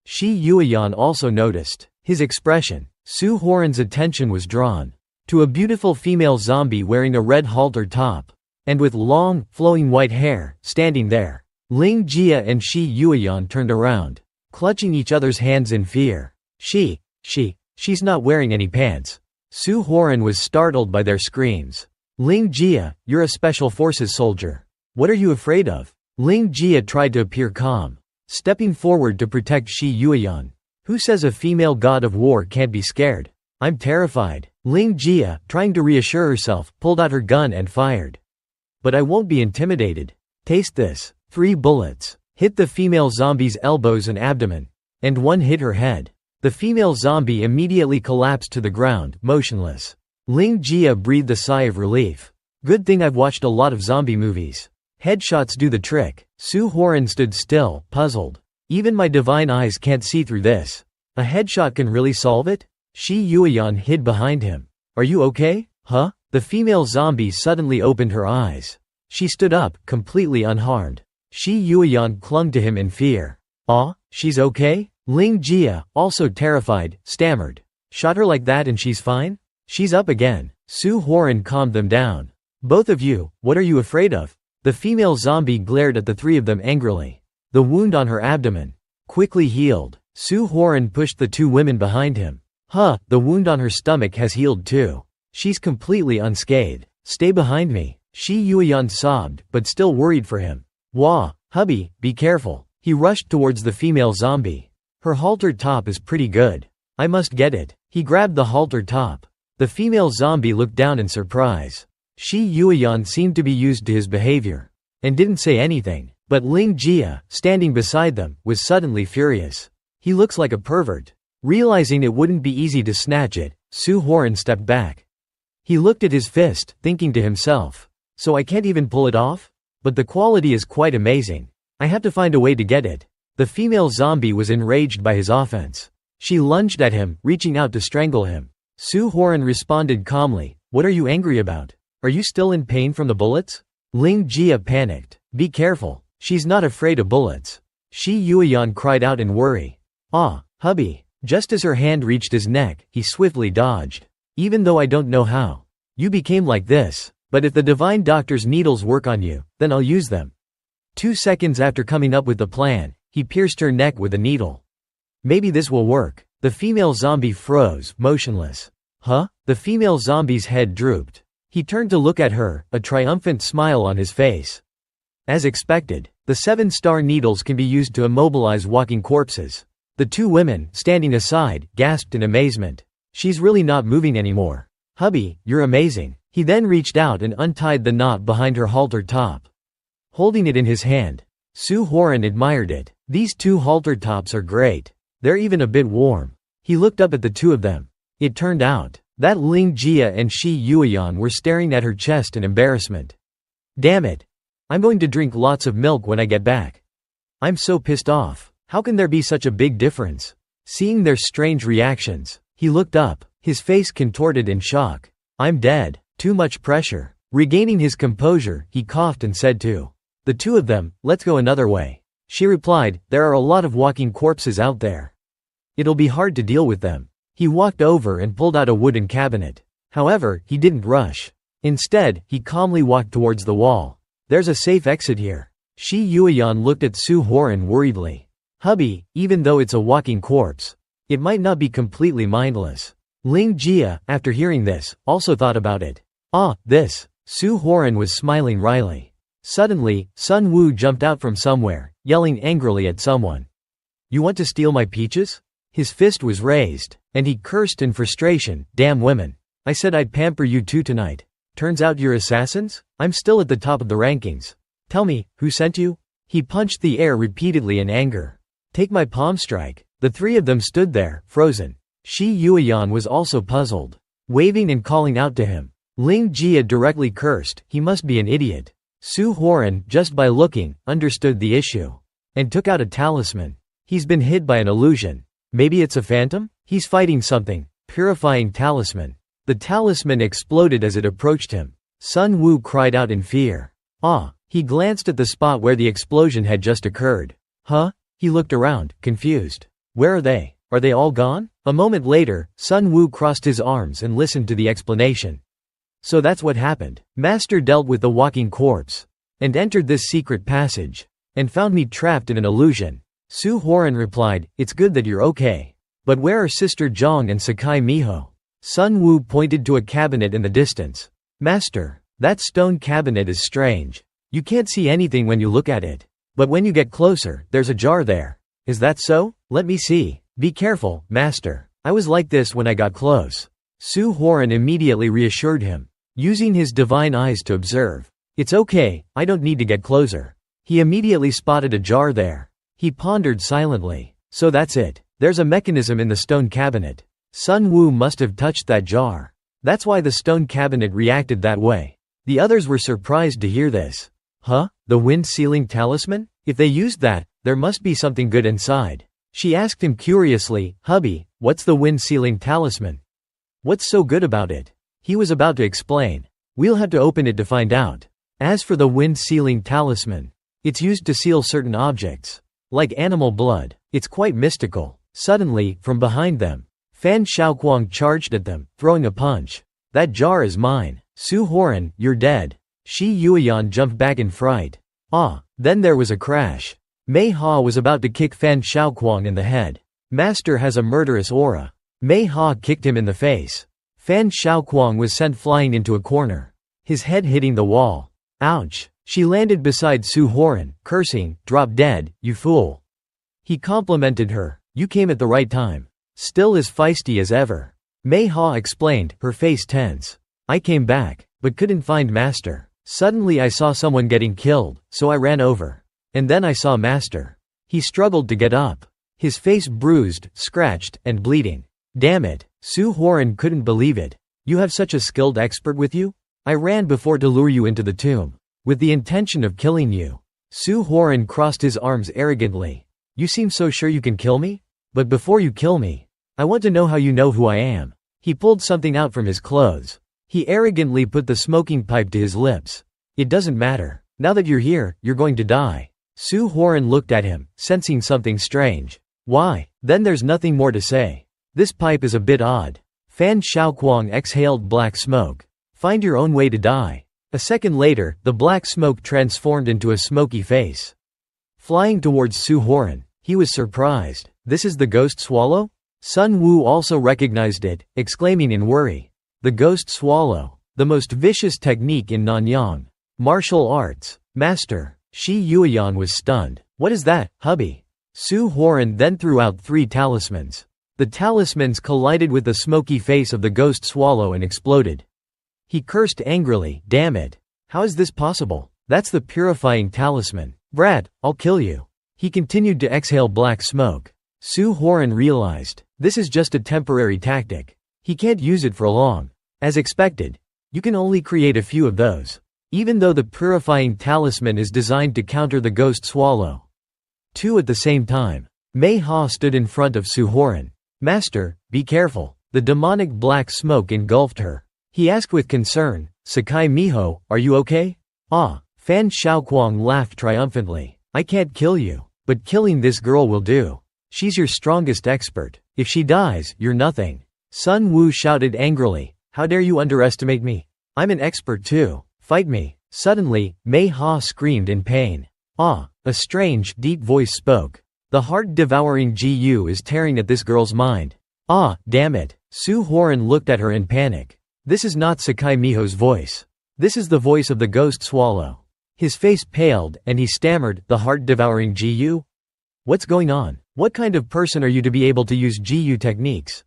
S1: Shi Yueyan also noticed. His expression. Su Horan's attention was drawn to a beautiful female zombie wearing a red halter top, and with long, flowing white hair, standing there. Ling Jia and Shi Yueyan turned around, clutching each other's hands in fear. She's not wearing any pants. Su Horan was startled by their screams. Ling Jia, you're a special forces soldier. What are you afraid of? Ling Jia tried to appear calm, stepping forward to protect Shi Yueyan. Who says a female god of war can't be scared? I'm terrified. Ling Jia, trying to reassure herself, pulled out her gun and fired. But I won't be intimidated. Taste this. 3 bullets hit the female zombie's elbows and abdomen, and 1 hit her head. The female zombie immediately collapsed to the ground, motionless. Ling Jia breathed a sigh of relief. Good thing I've watched a lot of zombie movies. Headshots do the trick. Su Horan stood still, puzzled. Even my divine eyes can't see through this. A headshot can really solve it? Shi Yueyan hid behind him. Are you okay? Huh? The female zombie suddenly opened her eyes. She stood up, completely unharmed. Shi Yueyan clung to him in fear. She's okay? Ling Jia, also terrified, stammered. Shot her like that and she's fine? She's up again. Su Horan calmed them down. "Both of you, what are you afraid of?" The female zombie glared at the three of them angrily. The wound on her abdomen quickly healed. Su Horan pushed the two women behind him. "Huh, the wound on her stomach has healed too. She's completely unscathed. Stay behind me." Shi Yuyan sobbed, but still worried for him. "Wah, hubby, be careful." He rushed towards the female zombie. "Her halter top is pretty good. I must get it." He grabbed the halter top. The female zombie looked down in surprise. Shi Yuyan seemed to be used to his behavior and didn't say anything, but Ling Jia, standing beside them, was suddenly furious. "He looks like a pervert." Realizing it wouldn't be easy to snatch it, Su Horan stepped back. He looked at his fist, thinking to himself, "So I can't even pull it off? But the quality is quite amazing. I have to find a way to get it." The female zombie was enraged by his offense. She lunged at him, reaching out to strangle him. Su Horan responded calmly, "What are you angry about? Are you still in pain from the bullets?" Ling Jia panicked. "Be careful. She's not afraid of bullets." Shi Yuyan cried out in worry. "Ah, hubby." Just as her hand reached his neck, he swiftly dodged. "Even though I don't know how. You became like this. But if the divine doctor's needles work on you, then I'll use them." 2 seconds after coming up with the plan, he pierced her neck with a needle. "Maybe this will work." The female zombie froze, motionless. "Huh?" The female zombie's head drooped. He turned to look at her, a triumphant smile on his face. As expected, the 7-star needles can be used to immobilize walking corpses. The two women, standing aside, gasped in amazement. "She's really not moving anymore. Hubby, you're amazing." He then reached out and untied the knot behind her halter top. Holding it in his hand, Su Horan admired it. "These two halter tops are great. They're even a bit warm." He looked up at the two of them. It turned out that Ling Jia and Shi Yuyan were staring at her chest in embarrassment. "Damn it. I'm going to drink lots of milk when I get back. I'm so pissed off. How can there be such a big difference?" Seeing their strange reactions, he looked up, his face contorted in shock. "I'm dead. Too much pressure." Regaining his composure, he coughed and said to the two of them, "Let's go another way." She replied, "There are a lot of walking corpses out there. It'll be hard to deal with them." He walked over and pulled out a wooden cabinet. However, he didn't rush. Instead, he calmly walked towards the wall. "There's a safe exit here." Shi Yuyan looked at Su Horan worriedly. "Hubby, even though it's a walking corpse, it might not be completely mindless." Ling Jia, after hearing this, also thought about it. "Ah, this." Su Horan was smiling wryly. Suddenly, Sun Wu jumped out from somewhere, yelling angrily at someone. "You want to steal my peaches?" His fist was raised, and he cursed in frustration, "Damn women. I said I'd pamper you two tonight. Turns out you're assassins? I'm still at the top of the rankings. Tell me, who sent you?" He punched the air repeatedly in anger. "Take my palm strike." The three of them stood there, frozen. Shi Yuyan was also puzzled, waving and calling out to him. Ling Jia directly cursed, "He must be an idiot." Su Horan, just by looking, understood the issue, and took out a talisman. "He's been hit by an illusion. Maybe it's a phantom? He's fighting something." Purifying talisman. The talisman exploded as it approached him. Sun Wu cried out in fear. "Ah!" He glanced at the spot where the explosion had just occurred. "Huh?" He looked around, confused. "Where are they? Are they all gone?" A moment later, Sun Wu crossed his arms and listened to the explanation. "So that's what happened. Master dealt with the walking corpse, and entered this secret passage, and found me trapped in an illusion." Su Horan replied, "It's good that you're okay. But where are Sister Zhang and Sakai Miho?" Sun Wu pointed to a cabinet in the distance. "Master, that stone cabinet is strange. You can't see anything when you look at it. But when you get closer, there's a jar there. Is that so? Let me see." "Be careful, Master. I was like this when I got close." Su Horan immediately reassured him, using his divine eyes to observe. "It's okay, I don't need to get closer." He immediately spotted a jar there. He pondered silently. "So that's it. There's a mechanism in the stone cabinet. Sun Wu must have touched that jar. That's why the stone cabinet reacted that way." The others were surprised to hear this. "Huh? The wind-sealing talisman? If they used that, there must be something good inside." She asked him curiously, "Hubby, what's the wind-sealing talisman? What's so good about it?" He was about to explain. "We'll have to open it to find out." As for the wind-sealing talisman, it's used to seal certain objects, like animal blood. It's quite mystical. Suddenly, from behind them, Fan Shaoquang charged at them, throwing a punch. That jar is mine. Su Horan, you're dead. Shi Yueyan jumped back in fright. Then there was a crash. Mei Ha was about to kick Fan Shaoquang in the head. Master has a murderous aura. Mei Ha kicked him in the face. Fan Shaoquang was sent flying into a corner, his head hitting the wall. Ouch! She landed beside Su Horan, cursing, "Drop dead, you fool." He complimented her. "You came at the right time. Still as feisty as ever." Mei Ha explained, her face tense. "I came back, but couldn't find Master. Suddenly I saw someone getting killed, so I ran over. And then I saw Master." He struggled to get up, his face bruised, scratched, and bleeding. "Damn it." Su Horan couldn't believe it. "You have such a skilled expert with you? I ran before to lure you into the tomb, with the intention of killing you." Su Horan crossed his arms arrogantly. "You seem so sure you can kill me? But before you kill me, I want to know how you know who I am." He pulled something out from his clothes. He arrogantly put the smoking pipe to his lips. "It doesn't matter. Now that you're here, you're going to die." Su Horan looked at him, sensing something strange. "Why? Then there's nothing more to say. This pipe is a bit odd." Fan Shaoquang exhaled black smoke. "Find your own way to die." A second later, the black smoke transformed into a smoky face. Flying towards Su Horan, he was surprised. "This is the ghost swallow?" Sun Wu also recognized it, exclaiming in worry. The ghost swallow, the most vicious technique in Nanyang martial arts. "Master." Shi Yueyan was stunned. "What is that, hubby?" Su Horan then threw out 3 talismans. The talismans collided with the smoky face of the ghost swallow and exploded. He cursed angrily, "Damn it. How is this possible? That's the purifying talisman. Brat, I'll kill you." He continued to exhale black smoke. Su Horan realized, this is just a temporary tactic. He can't use it for long. As expected, you can only create a few of those, even though the purifying talisman is designed to counter the ghost swallow. 2 at the same time. Mei Ha stood in front of Su Horan. "Master, be careful." The demonic black smoke engulfed her. He asked with concern, "Sakai Miho, are you okay?" Fan Shaoquang laughed triumphantly. "I can't kill you, but killing this girl will do. She's your strongest expert. If she dies, you're nothing." Sun Wu shouted angrily, "How dare you underestimate me? I'm an expert too. Fight me." Suddenly, Mei Ha screamed in pain. A strange, deep voice spoke. "The heart-devouring GU is tearing at this girl's mind." Damn it. Su Horan looked at her in panic. This is not Sakai Miho's voice. This is the voice of the ghost swallow. His face paled, and he stammered, "The heart-devouring GU? What's going on? What kind of person are you to be able to use GU techniques?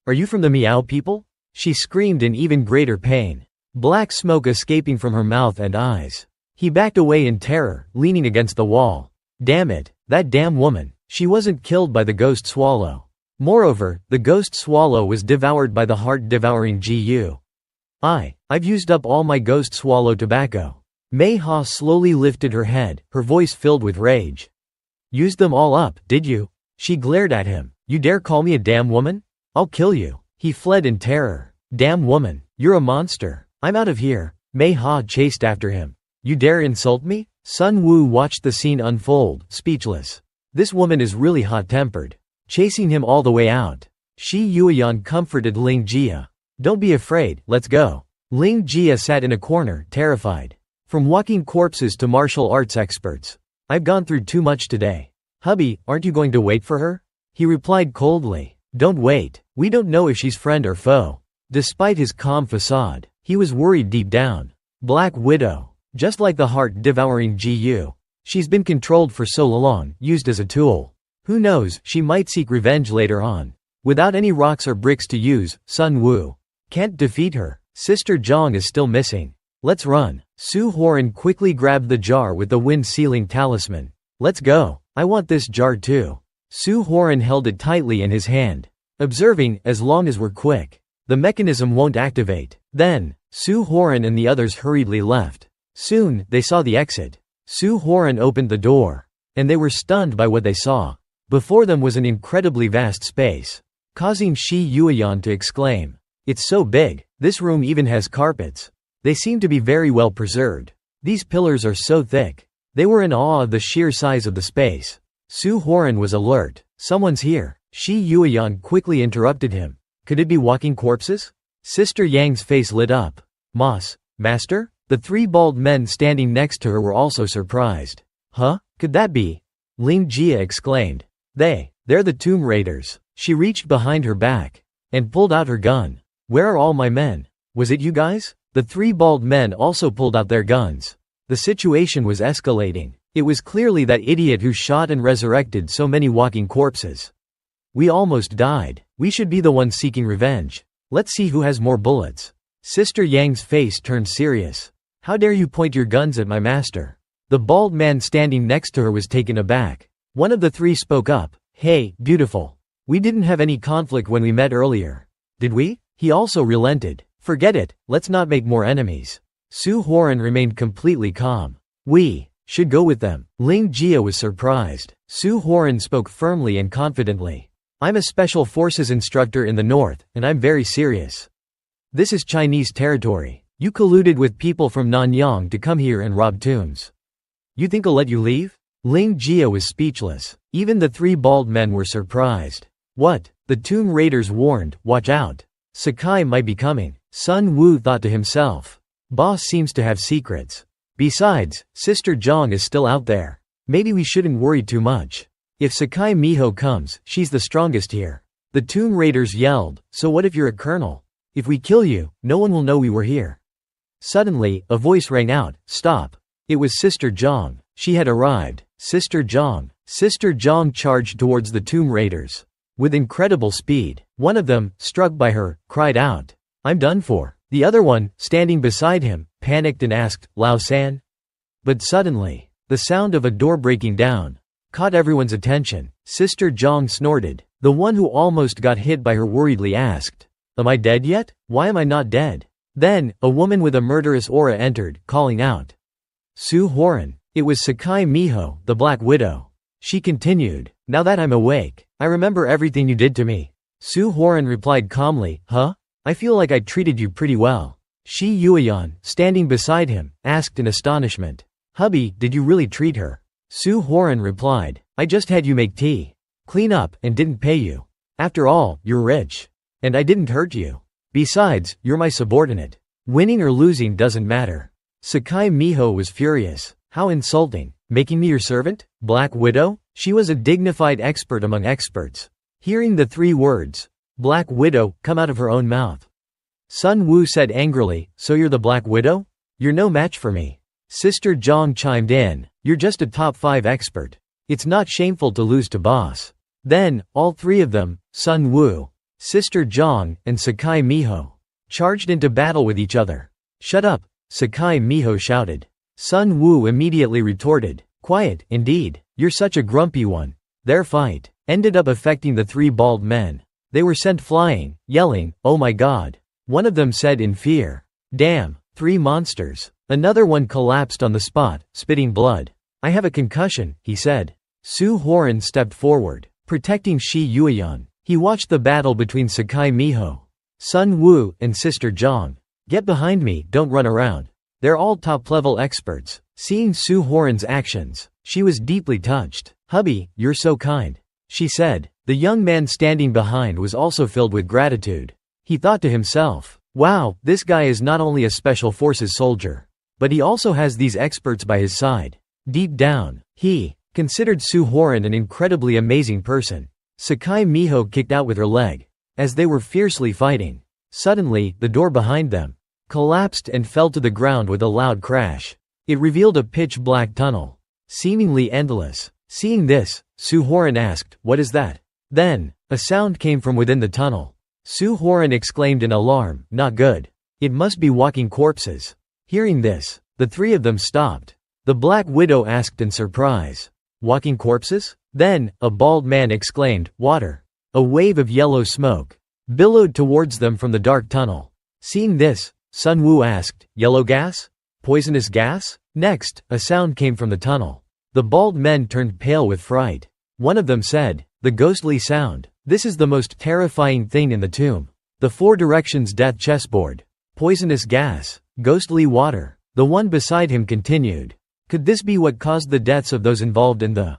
S1: Are you from the Miao people?" She screamed in even greater pain, black smoke escaping from her mouth and eyes. He backed away in terror, leaning against the wall. Damn it, that damn woman. She wasn't killed by the ghost swallow. Moreover, the ghost swallow was devoured by the heart-devouring GU. I've used up all my ghost swallow tobacco. Mei Ha slowly lifted her head, her voice filled with rage. "Used them all up, did you?" She glared at him. "You dare call me a damn woman? I'll kill you." He fled in terror. "Damn woman, you're a monster. I'm out of here." Mei Ha chased after him. "You dare insult me?" Sun Wu watched the scene unfold, speechless. This woman is really hot-tempered. Chasing him all the way out. Shi Yueyan comforted Ling Jia. "Don't be afraid, let's go." Ling Jia sat in a corner, terrified. From walking corpses to martial arts experts, I've gone through too much today. "Hubby, aren't you going to wait for her?" He replied coldly. "Don't wait. We don't know if she's friend or foe." Despite his calm facade, he was worried deep down. Black Widow. Just like the heart-devouring GU. She's been controlled for so long, used as a tool. Who knows, she might seek revenge later on. Without any rocks or bricks to use, Sun Wu can't defeat her. Sister Zhang is still missing. Let's run. Su Horan quickly grabbed the jar with the wind-sealing talisman. "Let's go. I want this jar too." Su Horan held it tightly in his hand, observing, as long as we're quick, the mechanism won't activate. Then, Su Horan and the others hurriedly left. Soon, they saw the exit. Su Horan opened the door, and they were stunned by what they saw. Before them was an incredibly vast space, causing Shi Yueyan to exclaim, "It's so big, this room even has carpets." They seem to be very well preserved. These pillars are so thick. They were in awe of the sheer size of the space. Su Horan was alert. "Someone's here." Shi Yueyan quickly interrupted him. "Could it be walking corpses?" Sister Yang's face lit up. Master? The three bald men standing next to her were also surprised. Huh? Could that be? Ling Jia exclaimed. They're the Tomb Raiders. She reached behind her back and pulled out her gun. Where are all my men? Was it you guys? The three bald men also pulled out their guns. The situation was escalating. It was clearly that idiot who shot and resurrected so many walking corpses. We almost died. We should be the ones seeking revenge. Let's see who has more bullets. Sister Yang's face turned serious. How dare you point your guns at my master? The bald man standing next to her was taken aback. One of the three spoke up. Hey, beautiful. We didn't have any conflict when we met earlier. Did we? He also relented. Forget it, let's not make more enemies. Su Huaren remained completely calm. We should go with them. Ling Jia was surprised. Su Huaren spoke firmly and confidently. I'm a special forces instructor in the north, and I'm very serious. This is Chinese territory. You colluded with people from Nanyang to come here and rob tombs. You think I'll let you leave? Ling Jia was speechless. Even the three bald men were surprised. What? The Tomb Raiders warned, watch out. Sakai might be coming. Sun Wu thought to himself. Boss seems to have secrets. Besides, Sister Zhang is still out there. Maybe we shouldn't worry too much. If Sakai Miho comes, she's the strongest here. The Tomb Raiders yelled, so what if you're a colonel? If we kill you, no one will know we were here. Suddenly, a voice rang out, stop. It was Sister Zhang. She had arrived. Sister Zhang. Sister Zhang charged towards the Tomb Raiders. With incredible speed, one of them, struck by her, cried out, I'm done for. The other one, standing beside him, panicked and asked, Lao San? But suddenly, the sound of a door breaking down caught everyone's attention. Sister Zhang snorted. The one who almost got hit by her worriedly asked, Am I dead yet? Why am I not dead? Then, a woman with a murderous aura entered, calling out, Su Huaren. It was Sakai Miho, the Black Widow. She continued, Now that I'm awake, I remember everything you did to me. Su Huaren replied calmly, Huh? I feel like I treated you pretty well. Shi Yueyan, standing beside him, asked in astonishment, Hubby, did you really treat her? Su Huaren replied, I just had you make tea, clean up, and didn't pay you. After all, you're rich. And I didn't hurt you. Besides, you're my subordinate. Winning or losing doesn't matter. Sakai Miho was furious. How insulting. Making me your servant? Black Widow? She was a dignified expert among experts. Hearing the three words, Black Widow, come out of her own mouth. Sun Wu said angrily, So you're the Black Widow? You're no match for me. Sister Zhang chimed in, You're just a top 5 expert. It's not shameful to lose to boss. Then, all three of them, Sun Wu, Sister Zhang, and Sakai Miho, charged into battle with each other. Shut up, Sakai Miho shouted. Sun Wu immediately retorted, Quiet, indeed, you're such a grumpy one. Their fight ended up affecting the three bald men. They were sent flying, yelling, Oh my god. One of them said in fear, Damn, 3 monsters. Another one collapsed on the spot, spitting blood. I have a concussion, he said. Su Huaren stepped forward, protecting Shi Yueyan. He watched the battle between Sakai Miho, Sun Wu, and Sister Zhang. Get behind me, don't run around. They're all top-level experts. Seeing Su Huaren's actions, she was deeply touched. Hubby, you're so kind, she said. The young man standing behind was also filled with gratitude. He thought to himself, Wow, this guy is not only a special forces soldier, but he also has these experts by his side. Deep down, he considered Su Huaren an incredibly amazing person. Sakai Miho kicked out with her leg. As they were fiercely fighting, suddenly, the door behind them collapsed and fell to the ground with a loud crash. It revealed a pitch-black tunnel, seemingly endless. Seeing this, Su Huaren asked, What is that? Then, a sound came from within the tunnel. Su Huaren exclaimed in alarm, Not good. It must be walking corpses. Hearing this, the three of them stopped. The Black Widow asked in surprise, Walking corpses? Then, a bald man exclaimed, Water. A wave of yellow smoke billowed towards them from the dark tunnel. Seeing this, Sun Wu asked, Yellow gas? Poisonous gas? Next, a sound came from the tunnel. The bald men turned pale with fright. One of them said, The ghostly sound. This is the most terrifying thing in the tomb. The 4 directions death chessboard. Poisonous gas. Ghostly water. The one beside him continued. Could this be what caused the deaths of those involved in the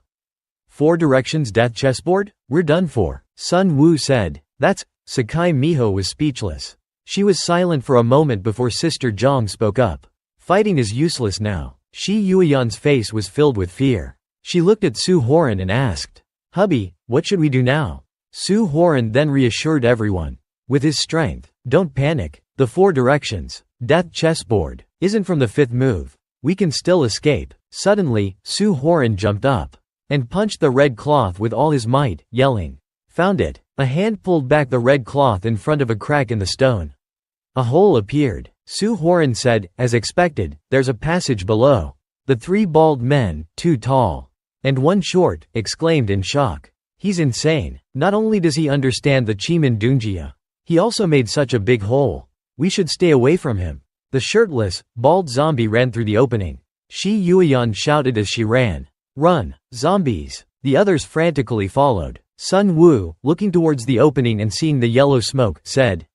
S1: 4 directions death chessboard? We're done for. Sun Wu said. That's. Sakai Miho was speechless. She was silent for a moment before Sister Zhang spoke up. Fighting is useless now. Shi Yuyan's face was filled with fear. She looked at Su Horan and asked, "Hubby, what should we do now?" Su Horan then reassured everyone. With his strength, "Don't panic. The 4 directions, death chessboard, isn't from the 5th move. We can still escape." Suddenly, Su Horan jumped up and punched the red cloth with all his might, yelling, "Found it!" A hand pulled back the red cloth in front of a crack in the stone. A hole appeared. Su Horan said, as expected, "There's a passage below." The 3 bald men, 2 tall and 1 short, exclaimed in shock. "He's insane. Not only does he understand the Chimin Dunjia, he also made such a big hole. We should stay away from him." The shirtless, bald zombie ran through the opening. Shi Yuyan shouted as she ran, "Run, zombies!" The others frantically followed. Sun Wu, looking towards the opening and seeing the yellow smoke, said,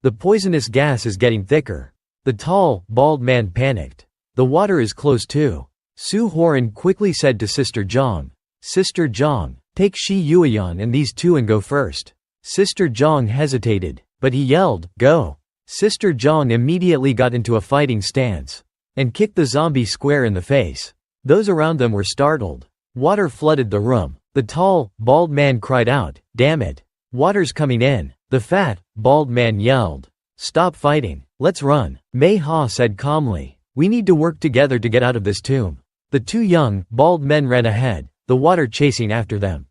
S1: "The poisonous gas is getting thicker." The tall, bald man panicked. "The water is close too." Su Horan quickly said to Sister Zhang, "Sister Zhang, take Shi Yuyan and these 2 and go first." Sister Zhang hesitated, but he yelled, "Go!" Sister Zhang immediately got into a fighting stance and kicked the zombie square in the face. Those around them were startled. Water flooded the room. The tall, bald man cried out, "Damn it! Water's coming in!" The fat, bald man yelled, "Stop fighting, let's run." Mei Ha said calmly, "We need to work together to get out of this tomb." The 2 young, bald men ran ahead, the water chasing after them.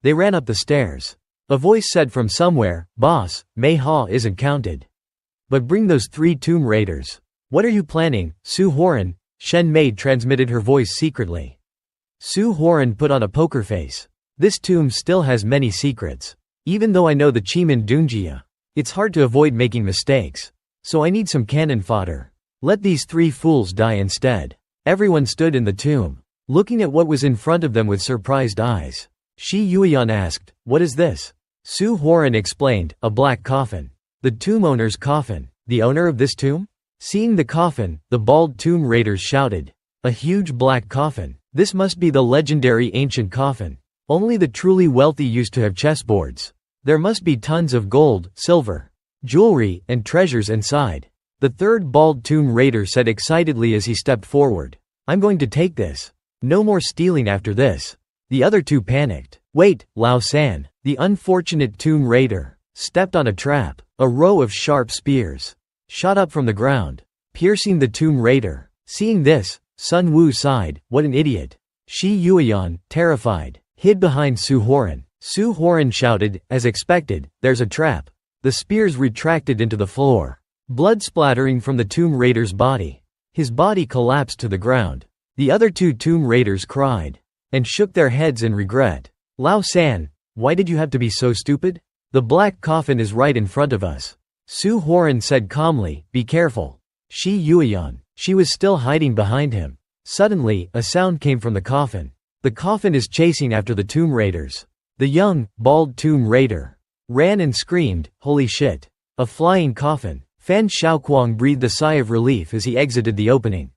S1: They ran up the stairs. A voice said from somewhere, "Boss, Mei Ha isn't counted. But bring those 3 tomb raiders." "What are you planning, Su Horan?" Shen Mei transmitted her voice secretly. Su Horan put on a poker face. "This tomb still has many secrets. Even though I know the Chimin Dunjia, it's hard to avoid making mistakes. So I need some cannon fodder. Let these 3 fools die instead." Everyone stood in the tomb, looking at what was in front of them with surprised eyes. Shi Yuyan asked, "What is this?" Su Horan explained, "A black coffin. The tomb owner's coffin." "The owner of this tomb?" Seeing the coffin, the bald tomb raiders shouted, "A huge black coffin. This must be the legendary ancient coffin. Only the truly wealthy used to have chessboards. There must be tons of gold, silver, jewelry, and treasures inside." The 3rd bald tomb raider said excitedly as he stepped forward, "I'm going to take this. No more stealing after this." The other 2 panicked. "Wait, Lao San." The unfortunate tomb raider stepped on a trap. A row of sharp spears shot up from the ground, piercing the tomb raider. Seeing this, Sun Wu sighed, "What an idiot." Shi Yuyan, terrified, hid behind Su Horan. Su Horan shouted, as expected, "There's a trap." The spears retracted into the floor, blood splattering from the tomb raider's body. His body collapsed to the ground. The other 2 tomb raiders cried and shook their heads in regret. "Lao San, why did you have to be so stupid? The black coffin is right in front of us." Su Horan said calmly, "Be careful." Shi Yuyan. She was still hiding behind him. Suddenly, a sound came from the coffin. The coffin is chasing after the tomb raiders. The young, bald tomb raider ran and screamed, "Holy shit! A flying coffin!" Fan Shaoquang breathed a sigh of relief as he exited the opening.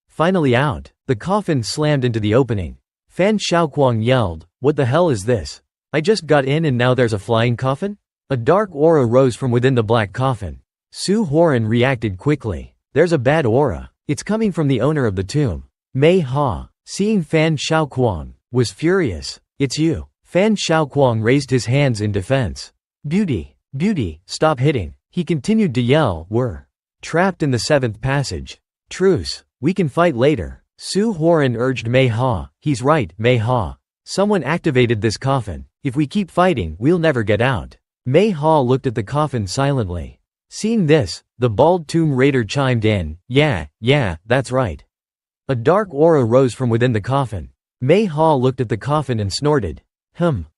S1: Finally out, the coffin slammed into the opening. Fan Shaoquang yelled, "What the hell is this? I just got in and now there's a flying coffin?" A dark aura rose from within the black coffin. Su Horan reacted quickly. "There's a bad aura. It's coming from the owner of the tomb." Mei Ha, seeing Fan Shaoquang, was furious. "It's you." Fan Shaoquang raised his hands in defense. "Beauty, beauty, stop hitting." He continued to yell, "We're trapped in the 7th passage. Truce, we can fight later." Su Horan urged Mei Ha. "He's right, Mei Ha. Someone activated this coffin. If we keep fighting, we'll never get out." Mei Ha looked at the coffin silently. Seeing this, the bald tomb raider chimed in, Yeah, that's right." A dark aura rose from within the coffin. Mei Ha looked at the coffin and snorted.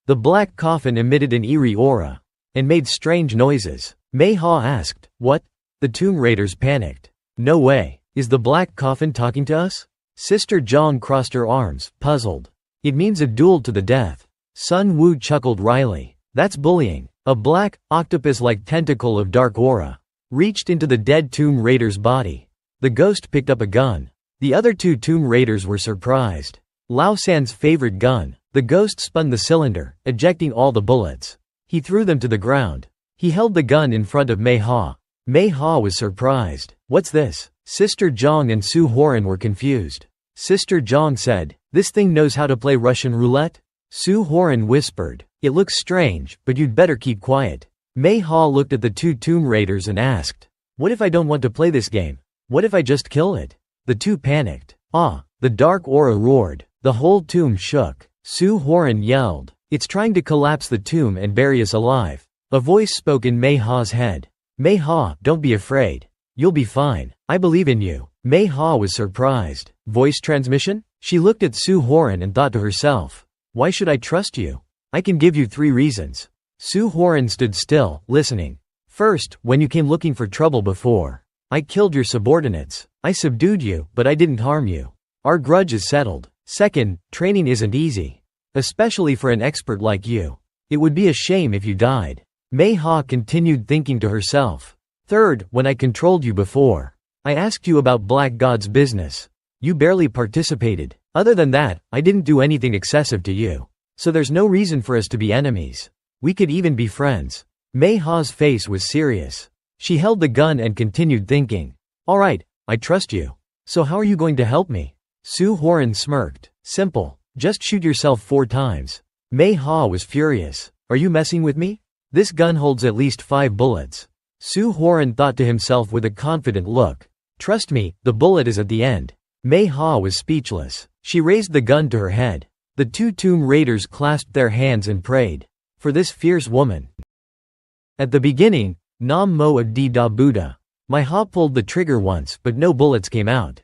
S1: The black coffin emitted an eerie aura and made strange noises. Mei Ha asked, "What?" The tomb raiders panicked. "No way. Is the black coffin talking to us?" Sister Zhang crossed her arms, puzzled. "It means a duel to the death." Sun Wu chuckled wryly. "That's bullying." A black, octopus-like tentacle of dark aura reached into the dead tomb raider's body. The ghost picked up a gun. The other 2 tomb raiders were surprised. Lao San's favorite gun. The ghost spun the cylinder, ejecting all the bullets. He threw them to the ground. He held the gun in front of Mei Ha. Mei Ha was surprised. "What's this?" Sister Zhang and Su Horan were confused. Sister Zhang said, "This thing knows how to play Russian roulette?" Su Horan whispered, "It looks strange, but you'd better keep quiet." Mei Ha looked at the two Tomb Raiders and asked, "What if I don't want to play this game? What if I just kill it?" The two panicked. "Ah!" The dark aura roared. The whole tomb shook. Su Horan yelled, "It's trying to collapse the tomb and bury us alive." A voice spoke in Mei Ha's head. "Mei Ha, don't be afraid. You'll be fine. I believe in you." Mei Ha was surprised. Voice transmission? She looked at Su Horan and thought to herself, "Why should I trust you? I can give you 3 reasons." Su Horan stood still, listening. "First, when you came looking for trouble before, I killed your subordinates. I subdued you, but I didn't harm you. Our grudge is settled. Second, training isn't easy. Especially for an expert like you. It would be a shame if you died." Mei Ha continued thinking to herself. "Third, when I controlled you before, I asked you about Black God's business. You barely participated. Other than that, I didn't do anything excessive to you. So there's no reason for us to be enemies. We could even be friends." Mei Ha's face was serious. She held the gun and continued thinking. "All right, I trust you. So how are you going to help me?" Su Horan smirked. "Simple. Just shoot yourself 4 times. Mei Ha was furious. "Are you messing with me? This gun holds at least 5 bullets. Su Horan thought to himself with a confident look. "Trust me, the bullet is at the end." Mei Ha was speechless. She raised the gun to her head. The two Tomb Raiders clasped their hands and prayed. For this fierce woman. At the beginning, Nam Mo Di Da Buddha. Mei Ha pulled the trigger once but no bullets came out.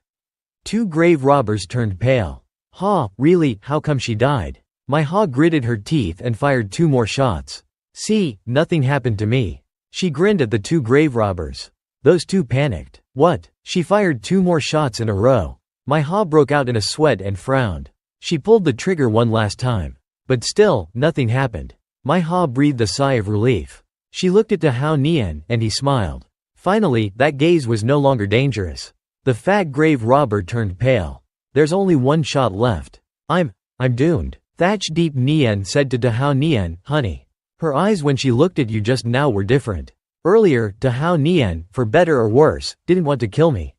S1: 2 grave robbers turned pale. "Ha, really, how come she died?" Mei Ha gritted her teeth and fired 2 more shots. "See, nothing happened to me." She grinned at the 2 grave robbers. Those 2 panicked. "What?" She fired 2 more shots in a row. Mei Ha broke out in a sweat and frowned. She pulled the trigger one last time. But still, nothing happened. Mei Ha breathed a sigh of relief. She looked at Hao Nian and he smiled. Finally, that gaze was no longer dangerous. The fat grave robber turned pale. "There's only 1 shot left. I'm doomed." Thatch Deep Nian said to Hao Nian, "Honey. Her eyes when she looked at you just now were different. Earlier, Hao Nian, for better or worse, didn't want to kill me."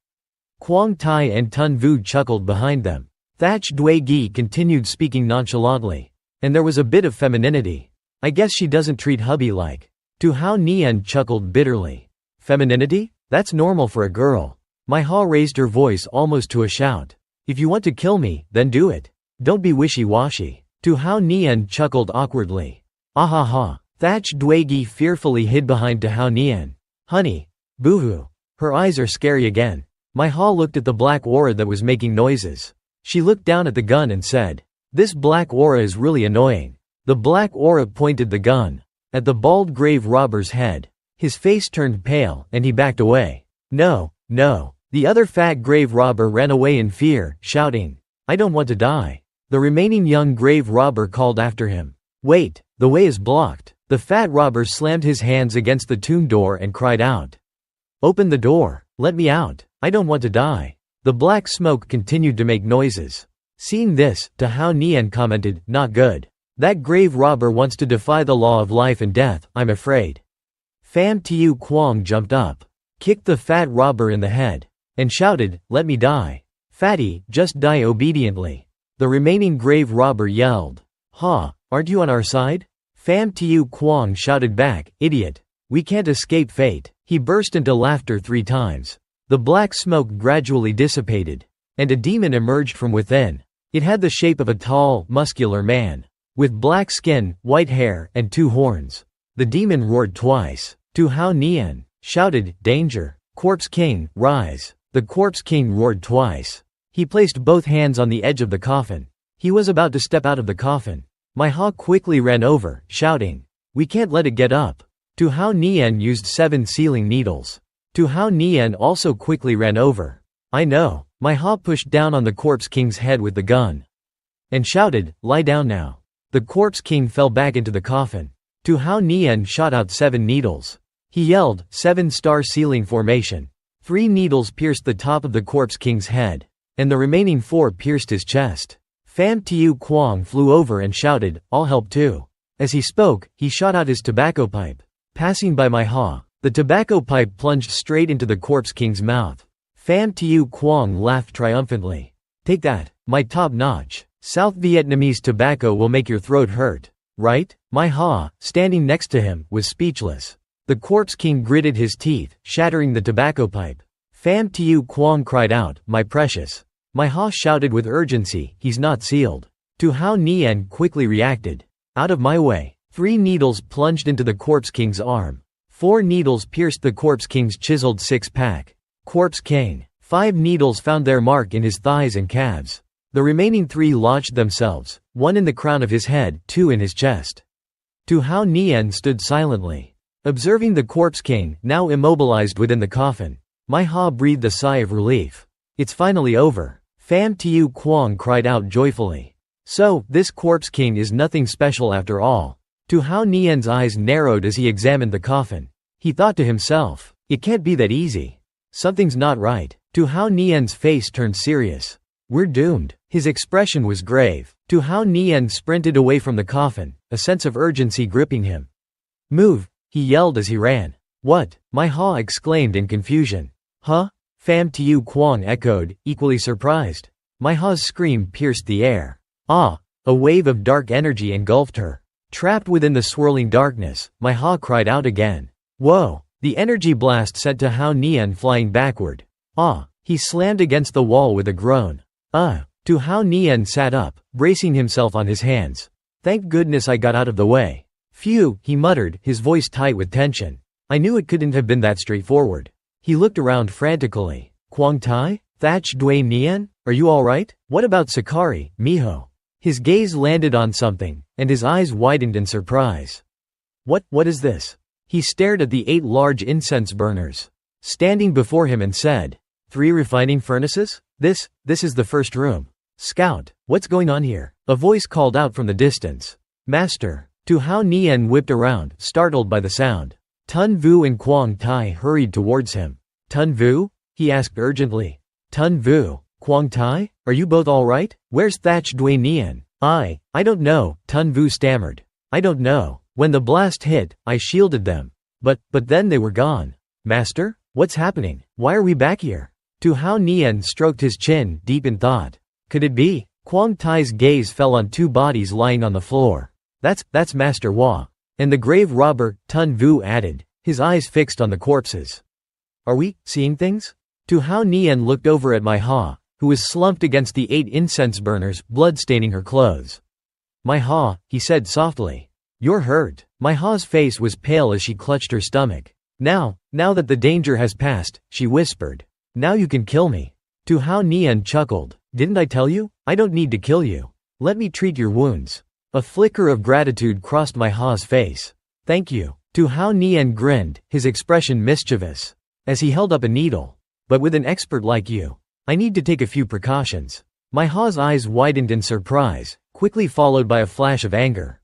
S1: Quang Tai and Tun Vu chuckled behind them. Thatch Dui Gi continued speaking nonchalantly. "And there was a bit of femininity. I guess she doesn't treat hubby like." Hao Nian chuckled bitterly. "Femininity? That's normal for a girl." Mei Ha raised her voice almost to a shout. "If you want to kill me, then do it. Don't be wishy-washy." Hao Nian chuckled awkwardly. "Ah ha ha." Thatch Dui Gi fearfully hid behind Hao Nian. "Honey. Boo-hoo. Her eyes are scary again." Mei Ha looked at the black aura that was making noises. She looked down at the gun and said, "This black aura is really annoying." The black aura pointed the gun at the bald grave robber's head. His face turned pale, and he backed away. "No, no." The other fat grave robber ran away in fear, shouting, "I don't want to die." The remaining young grave robber called after him. "Wait, the way is blocked." The fat robber slammed his hands against the tomb door and cried out, "Open the door. Let me out. I don't want to die." The black smoke continued to make noises. Seeing this, Hao Nian commented, "Not good. That grave robber wants to defy the law of life and death, I'm afraid." Pham Tiu Quang jumped up, kicked the fat robber in the head, and shouted, "Let me die. Fatty, just die obediently." The remaining grave robber yelled, "Ha, aren't you on our side?" Pham Tiu Quang shouted back, "Idiot. We can't escape fate." He burst into laughter 3 times. The black smoke gradually dissipated, and a demon emerged from within. It had the shape of a tall, muscular man, with black skin, white hair, and 2 horns. The demon roared twice. Hao Nian shouted, "Danger. Corpse King, rise." The Corpse King roared twice. He placed both hands on the edge of the coffin. He was about to step out of the coffin. Mei Ha quickly ran over, shouting, "We can't let it get up." Hao Nian used 7 sealing needles. Hao Nian also quickly ran over. "I know." Mei Ha pushed down on the Corpse King's head with the gun and shouted, "Lie down now." The Corpse King fell back into the coffin. Hao Nian shot out 7 needles. He yelled, 7-star sealing formation. 3 needles pierced the top of the Corpse King's head, and the remaining 4 pierced his chest. Pham Tiu Quang flew over and shouted, "I'll help too." As he spoke, he shot out his tobacco pipe. Passing by Mei Ha, The tobacco pipe plunged straight into the corpse king's mouth. Pham Tu Quang laughed triumphantly. Take that, my top-notch South Vietnamese tobacco will make your throat hurt. Right? My Ha, standing next to him, was speechless. The corpse king gritted his teeth, shattering the tobacco pipe. Pham Tu Quang cried out, my precious. My Ha shouted with urgency, he's not sealed. Tu Hao Nien quickly reacted. Out of my way. 3 needles plunged into the corpse king's arm. 4 needles pierced the corpse king's chiseled six-pack. Corpse king. 5 needles found their mark in his thighs and calves. The remaining 3 lodged themselves, 1 in the crown of his head, 2 in his chest. Tu Hao Nien stood silently, observing the corpse king, now immobilized within the coffin. My Ha breathed a sigh of relief. It's finally over. Pham Tu Quang cried out joyfully. So, this corpse king is nothing special after all. Tu Hao Nien's eyes narrowed as he examined the coffin. He thought to himself, it can't be that easy. Something's not right. Tu Hao Nien's face turned serious. We're doomed. His expression was grave. Tu Hao Nien sprinted away from the coffin, a sense of urgency gripping him. Move, he yelled as he ran. What? My Ha exclaimed in confusion. Huh? Pham Tu Quang echoed, equally surprised. My Ha's scream pierced the air. Ah! A wave of dark energy engulfed her. Trapped within the swirling darkness, My Ha cried out again. Whoa! The energy blast sent Tu Hao Nien flying backward. Ah! He slammed against the wall with a groan. Tu Hao Nien sat up, bracing himself on his hands. Thank goodness I got out of the way. Phew, he muttered, his voice tight with tension. I knew it couldn't have been that straightforward. He looked around frantically. Quang Tai? Thatch Dui Nien? Are you alright? What about Sakari, Miho? His gaze landed on something, and his eyes widened in surprise. What is this? He stared at the 8 large incense burners standing before him and said, 3 refining furnaces? This is the first room. Scout, what's going on here? A voice called out from the distance. Master. Tu Hao Nien whipped around, startled by the sound. Tun Vu and Quang Tai hurried towards him. Tun Vu? He asked urgently. Tun Vu, Quang Tai? Are you both alright? Where's Thatch Dui Nien? I don't know, Tun Vu stammered. I don't know. When the blast hit, I shielded them. But then they were gone. Master? What's happening? Why are we back here? Tu Hao Nien stroked his chin, deep in thought. Could it be? Quang Tai's gaze fell on 2 bodies lying on the floor. That's Master Hua. And the grave robber, Tun Vu added, his eyes fixed on the corpses. Are we seeing things? Tu Hao Nien looked over at My Ha, who was slumped against the 8 incense burners, blood staining her clothes. My Ha, he said softly. You're hurt. My Ha's face was pale as she clutched her stomach. Now that the danger has passed, she whispered. Now you can kill me. Tu Hao Nien chuckled. Didn't I tell you? I don't need to kill you. Let me treat your wounds. A flicker of gratitude crossed My Ha's face. Thank you. Tu Hao Nien grinned, his expression mischievous, as he held up a needle. But with an expert like you, I need to take a few precautions. My Ha's eyes widened in surprise, quickly followed by a flash of anger.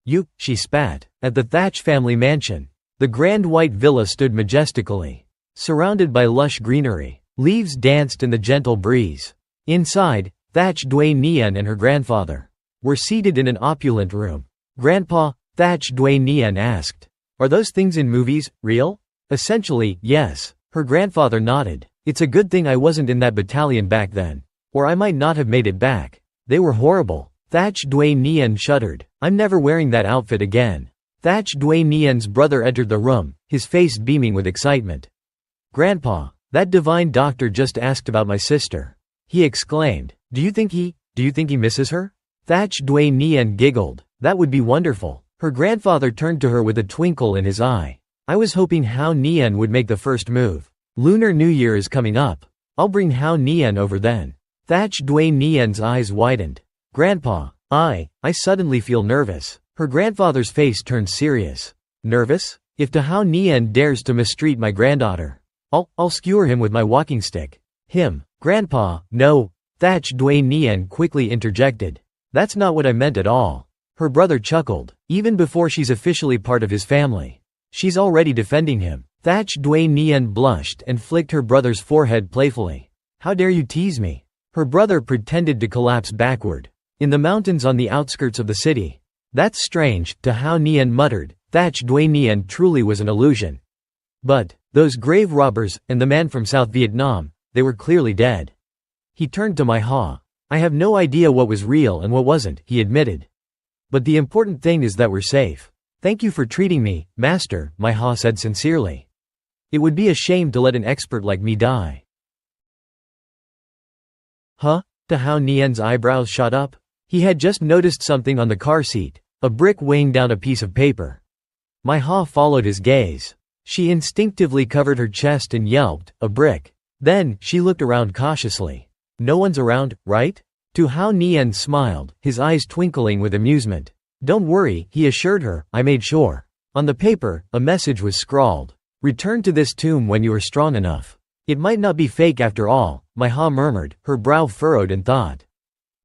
S1: You, she spat. At the Thatch family mansion, the grand white villa stood majestically, surrounded by lush greenery. Leaves danced in the gentle breeze. Inside, Thatch Dui Nien and her grandfather were seated in an opulent room. Grandpa, Thatch Dui Nien asked, are those things in movies real? Essentially, yes. Her grandfather nodded. It's a good thing I wasn't in that battalion back then, or I might not have made it back. They were horrible. Thatch Dui Nien shuddered. I'm never wearing that outfit again. Thatch Dui Nien's brother entered the room, his face beaming with excitement. Grandpa, that divine doctor just asked about my sister. He exclaimed. Do you think he misses her? Thatch Dui Nien giggled. That would be wonderful. Her grandfather turned to her with a twinkle in his eye. I was hoping Hao Nien would make the first move. Lunar New Year is coming up. I'll bring Hao Nien over then. Thatch Dui Nien's eyes widened. Grandpa, I suddenly feel nervous. Her grandfather's face turned serious. Nervous? If Tu Hao Nien dares to mistreat my granddaughter, I'll skewer him with my walking stick. Him. Grandpa, no. Thatch Dui Nien quickly interjected. That's not what I meant at all. Her brother chuckled. Even before she's officially part of his family, she's already defending him. Thatch Dui Nien blushed and flicked her brother's forehead playfully. How dare you tease me? Her brother pretended to collapse backward. In the mountains on the outskirts of the city. That's strange, Tu Hao Nien muttered. Thatch Dui Nien truly was an illusion. But those grave robbers, and the man from South Vietnam, they were clearly dead. He turned to my Ha. I have no idea what was real and what wasn't, he admitted. But the important thing is that we're safe. Thank you for treating me, master, my Ha said sincerely. It would be a shame to let an expert like me die. Huh? To Hao Nian's eyebrows shot up. He had just noticed something on the car seat, a brick weighing down a piece of paper. My Ha followed his gaze. She instinctively covered her chest and yelped, "A brick." Then, she looked around cautiously. No one's around, right? To Hao Nian smiled, his eyes twinkling with amusement. Don't worry, he assured her, I made sure. On the paper, a message was scrawled. Return to this tomb when you are strong enough. It might not be fake after all, my Ha murmured, her brow furrowed in thought.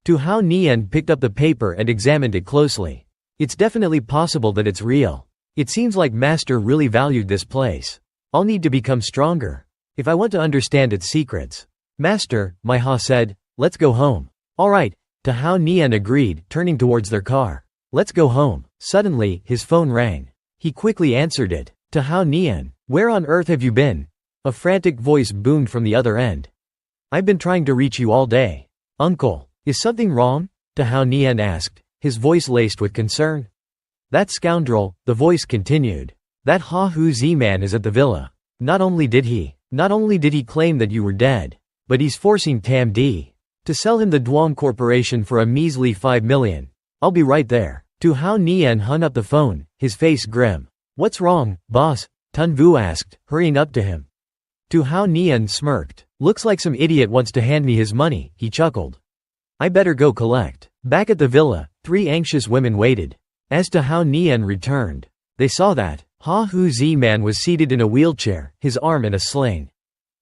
S1: Tu Hao Nian picked up the paper and examined it closely. It's definitely possible that it's real. It seems like Master really valued this place. I'll need to become stronger if I want to understand its secrets. Master, my Ha said, let's go home. Alright, Tu Hao Nian agreed, turning towards their car. Let's go home. Suddenly, his phone rang. He quickly answered it. Tu Hao Nian, where on earth have you been? A frantic voice boomed from the other end. I've been trying to reach you all day. Uncle, is something wrong? Tu Hao Nian asked, his voice laced with concern. That scoundrel, the voice continued. That Ha Hu Zi man is at the villa. Not only did he claim that you were dead, but he's forcing Tam D to sell him the Duong Corporation for a measly 5 million. I'll be right there. Tu Hao Nian hung up the phone, his face grim. What's wrong, boss? Tun Vu asked, hurrying up to him. Tu Hao Nian smirked. Looks like some idiot wants to hand me his money, he chuckled. I better go collect. Back at the villa, 3 anxious women waited. As Tu Hao Nian returned, they saw that Ha Hu Zi man was seated in a wheelchair, his arm in a sling.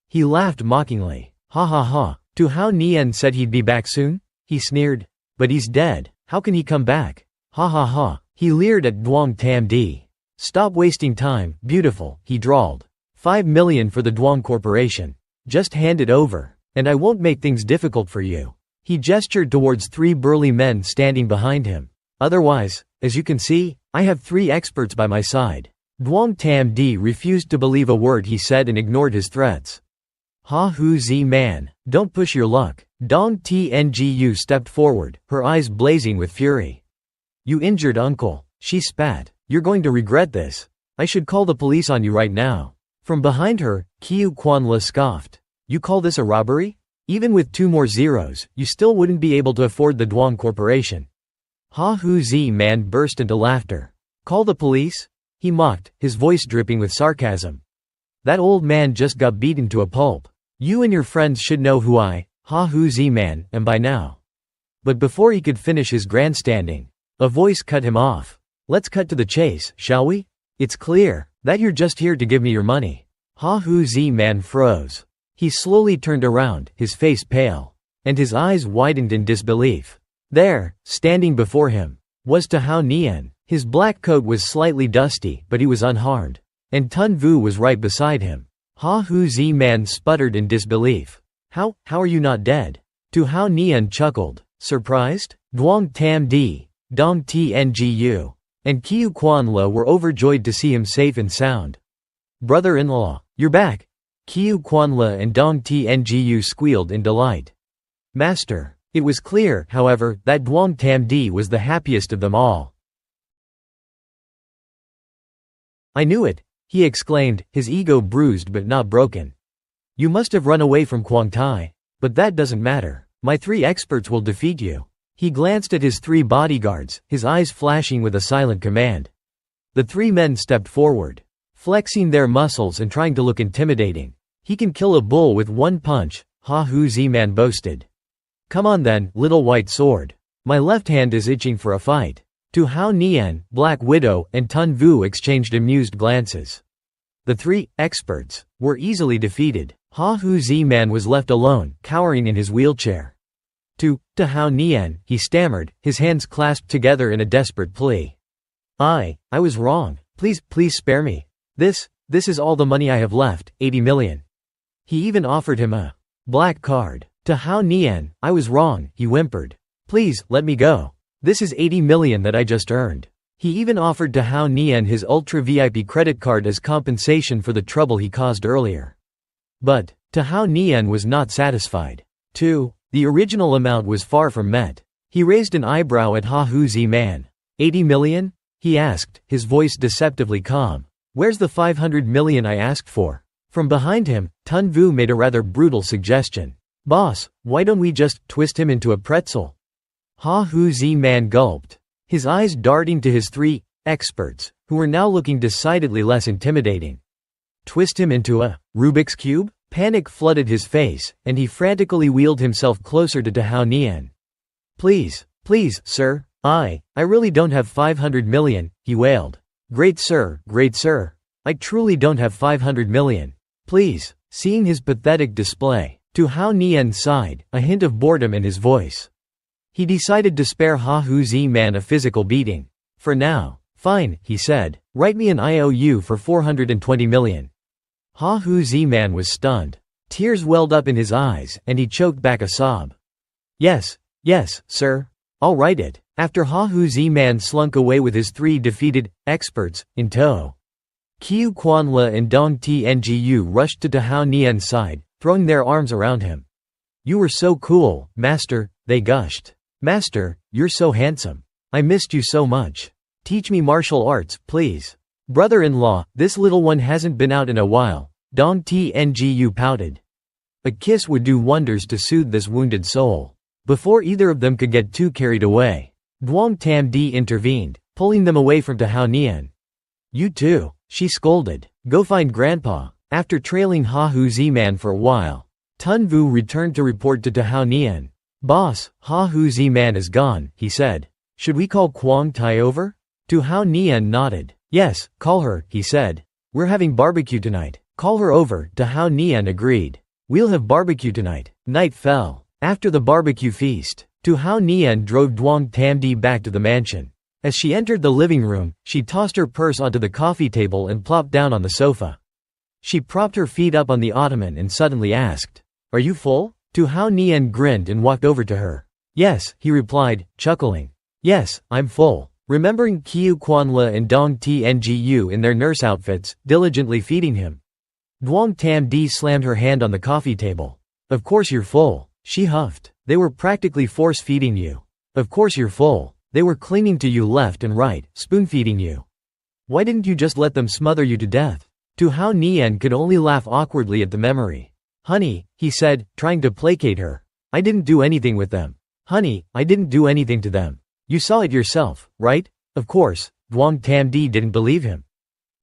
S1: He laughed mockingly. Ha ha ha. Tu Hao Nian said he'd be back soon? He sneered. But he's dead. How can he come back? Ha ha ha. He leered at Duong Tam Di. Stop wasting time, beautiful, he drawled. 5 million for the Duong Corporation. Just hand it over, and I won't make things difficult for you. He gestured towards 3 burly men standing behind him. Otherwise, as you can see, I have 3 experts by my side. Duong Tam Di refused to believe a word he said and ignored his threats. Ha Hu Zi man, don't push your luck. Dong Tngu stepped forward, her eyes blazing with fury. You injured uncle, she spat. You're going to regret this. I should call the police on you right now. From behind her, Qiu Quanla scoffed. You call this a robbery? Even with 2 more zeros, you still wouldn't be able to afford the Duong Corporation. Ha Hu Zi man burst into laughter. Call the police? He mocked, his voice dripping with sarcasm. That old man just got beaten to a pulp. You and your friends should know who I, Ha Hu Zi man, am by now. But before he could finish his grandstanding, a voice cut him off. Let's cut to the chase, shall we? It's clear that you're just here to give me your money. Ha Hu Zi man froze. He slowly turned around, his face pale, and his eyes widened in disbelief. There, standing before him, was Tu Hao Nian. His black coat was slightly dusty, but he was unharmed. And Tun Vu was right beside him. Ha Hu Zi man sputtered in disbelief. How are you not dead? Tu Hao Nian chuckled. Surprised? Duong Tam Di, Dong Tngu, and Qiu Quanla were overjoyed to see him safe and sound. Brother-in-law, you're back. Qiu Quanla and Dong Tngu squealed in delight. Master. It was clear, however, that Duong Tam Di was the happiest of them all. I knew it, he exclaimed, his ego bruised but not broken. You must have run away from Quang Tai. But that doesn't matter. My 3 experts will defeat you. He glanced at his 3 bodyguards, his eyes flashing with a silent command. The 3 men stepped forward, flexing their muscles and trying to look intimidating. He can kill a bull with 1 punch, Ha Hu Zi man boasted. Come on then, little white sword. My left hand is itching for a fight. Tu Hao Nian, Black Widow, and Tun Vu exchanged amused glances. The 3 experts were easily defeated. Ha Hu Zi man was left alone, cowering in his wheelchair. Tu Hao Nian, he stammered, his hands clasped together in a desperate plea. I was wrong. Please spare me. This is all the money I have left, 80 million. He even offered him a black card. Tu Hao Nian, I was wrong, he whimpered. Please, let me go. This is 80 million that I just earned. He even offered to Hao Nian his ultra VIP credit card as compensation for the trouble he caused earlier. But Hao Nian was not satisfied. 2. The original amount was far from met. He raised an eyebrow at Ha Hu Zi Man. 80 million? He asked, his voice deceptively calm. Where's the 500 million I asked for? From behind him, Tun Vu made a rather brutal suggestion. Boss, why don't we just twist him into a pretzel? Ha Hu Zi Man gulped, his eyes darting to his 3 experts, who were now looking decidedly less intimidating. Twist him into a Rubik's Cube? Panic flooded his face, and he frantically wheeled himself closer to Hao Nian. Please, sir, I really don't have 500 million, he wailed. Great sir, I truly don't have 500 million. Please. Seeing his pathetic display, Hao Nian sighed, a hint of boredom in his voice. He decided to spare Ha Hu Zi Man a physical beating. For now. Fine, he said, write me an IOU for 420 million. Ha Hu Zi Man was stunned. Tears welled up in his eyes, and he choked back a sob. Yes, sir. I'll write it. After Ha Hu Zi Man slunk away with his 3 defeated experts in tow, Qiu Quanla and Dong Tngu rushed to Hao Nian's side, throwing their arms around him. You were so cool, master, they gushed. Master, you're so handsome. I missed you so much. Teach me martial arts, please. Brother-in-law, this little one hasn't been out in a while. Dong Tngu pouted. A kiss would do wonders to soothe this wounded soul. Before either of them could get too carried away, Duong Tam Di intervened, pulling them away from Hao Nian. You too, she scolded. Go find Grandpa. After trailing Ha Hu Zi Man for a while, Tun Vu returned to report to Hao Nian. Boss, Ha Hu Zi Man is gone, he said. Should we call Quang Tai over? Hao Nian nodded. Yes, call her, he said. We're having barbecue tonight. Call her over. Hao Nian agreed. We'll have barbecue tonight. Night fell. After the barbecue feast, Hao Nian drove Duong Tam Di back to the mansion. As she entered the living room, she tossed her purse onto the coffee table and plopped down on the sofa. She propped her feet up on the ottoman and suddenly asked, Are you full? Hao Nian grinned and walked over to her. Yes, he replied, chuckling. Yes, I'm full. Remembering Qiu Quanla and Dong Tngu in their nurse outfits, diligently feeding him. Duong Tam Di slammed her hand on the coffee table. Of course you're full, she huffed. They were practically force-feeding you. Of course you're full. They were clinging to you left and right, spoon-feeding you. Why didn't you just let them smother you to death? Hao Nian could only laugh awkwardly at the memory. Honey, he said, trying to placate her. I didn't do anything with them. Honey, I didn't do anything to them. You saw it yourself, right? Of course, Duong Tam Di didn't believe him.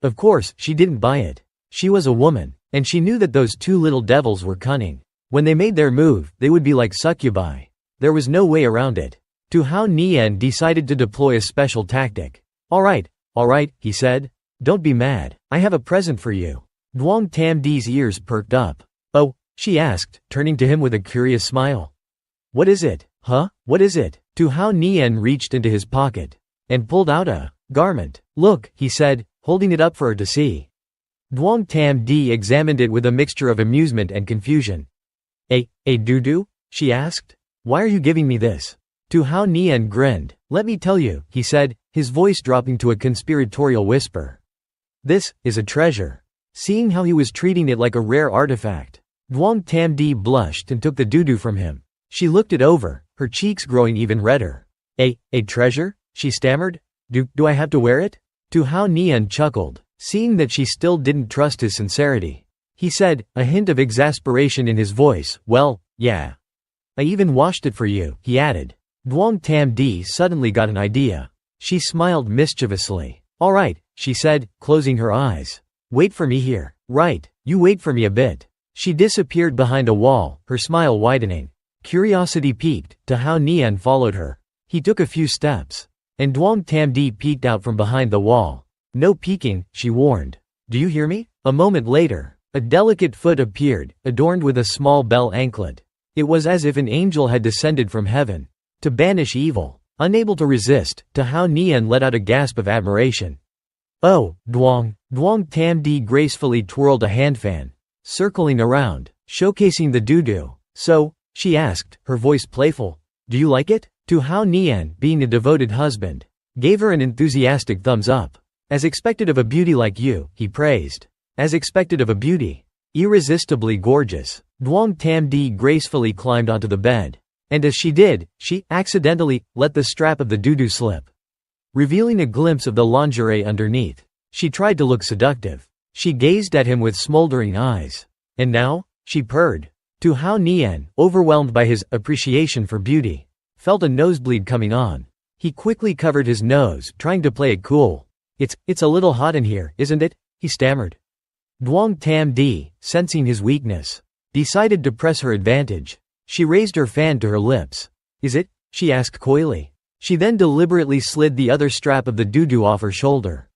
S1: Of course, she didn't buy it. She was a woman, and she knew that those 2 little devils were cunning. When they made their move, they would be like succubi. There was no way around it. Hao Nian decided to deploy a special tactic. All right, he said. Don't be mad. I have a present for you. Duong Tam Di's ears perked up. Oh, she asked, turning to him with a curious smile. What is it? Huh? What is it? Hao Nian reached into his pocket and pulled out a garment. Look, he said, holding it up for her to see. Duong Tam Di examined it with a mixture of amusement and confusion. A doo-doo? She asked. Why are you giving me this? Hao Nian grinned. Let me tell you, he said, his voice dropping to a conspiratorial whisper. This is a treasure. Seeing how he was treating it like a rare artifact, Duong Tam Di blushed and took the doo-doo from him. She looked it over, her cheeks growing even redder. A treasure? She stammered. Do I have to wear it? Hao Nian chuckled, seeing that she still didn't trust his sincerity. He said, a hint of exasperation in his voice, well, yeah. I even washed it for you, he added. Duong Tam Di suddenly got an idea. She smiled mischievously. All right, she said, closing her eyes. Wait for me here. Right, you wait for me a bit. She disappeared behind a wall, her smile widening. Curiosity piqued, Hao Nian followed her. He took a few steps, and Duong Tam Di peeked out from behind the wall. No peeking, she warned. Do you hear me? A moment later, a delicate foot appeared, adorned with a small bell anklet. It was as if an angel had descended from heaven to banish evil. Unable to resist, Hao Nian let out a gasp of admiration. Oh, Duong. Duong Tam Di gracefully twirled a hand fan, circling around, showcasing the doo-doo. So, she asked, her voice playful, do you like it? Hao Nian, being a devoted husband, gave her an enthusiastic thumbs up. As expected of a beauty like you, he praised. As expected of a beauty. Irresistibly gorgeous. Duong Tam Di gracefully climbed onto the bed. And as she did, she accidentally let the strap of the doo-doo slip, revealing a glimpse of the lingerie underneath. She tried to look seductive. She gazed at him with smoldering eyes. And now? She purred. Tu Hao Nian, overwhelmed by his appreciation for beauty, felt a nosebleed coming on. He quickly covered his nose, trying to play it cool. It's a little hot in here, isn't it? He stammered. Duong Tam Di, sensing his weakness, decided to press her advantage. She raised her fan to her lips. Is it? She asked coyly. She then deliberately slid the other strap of the doo-doo off her shoulder.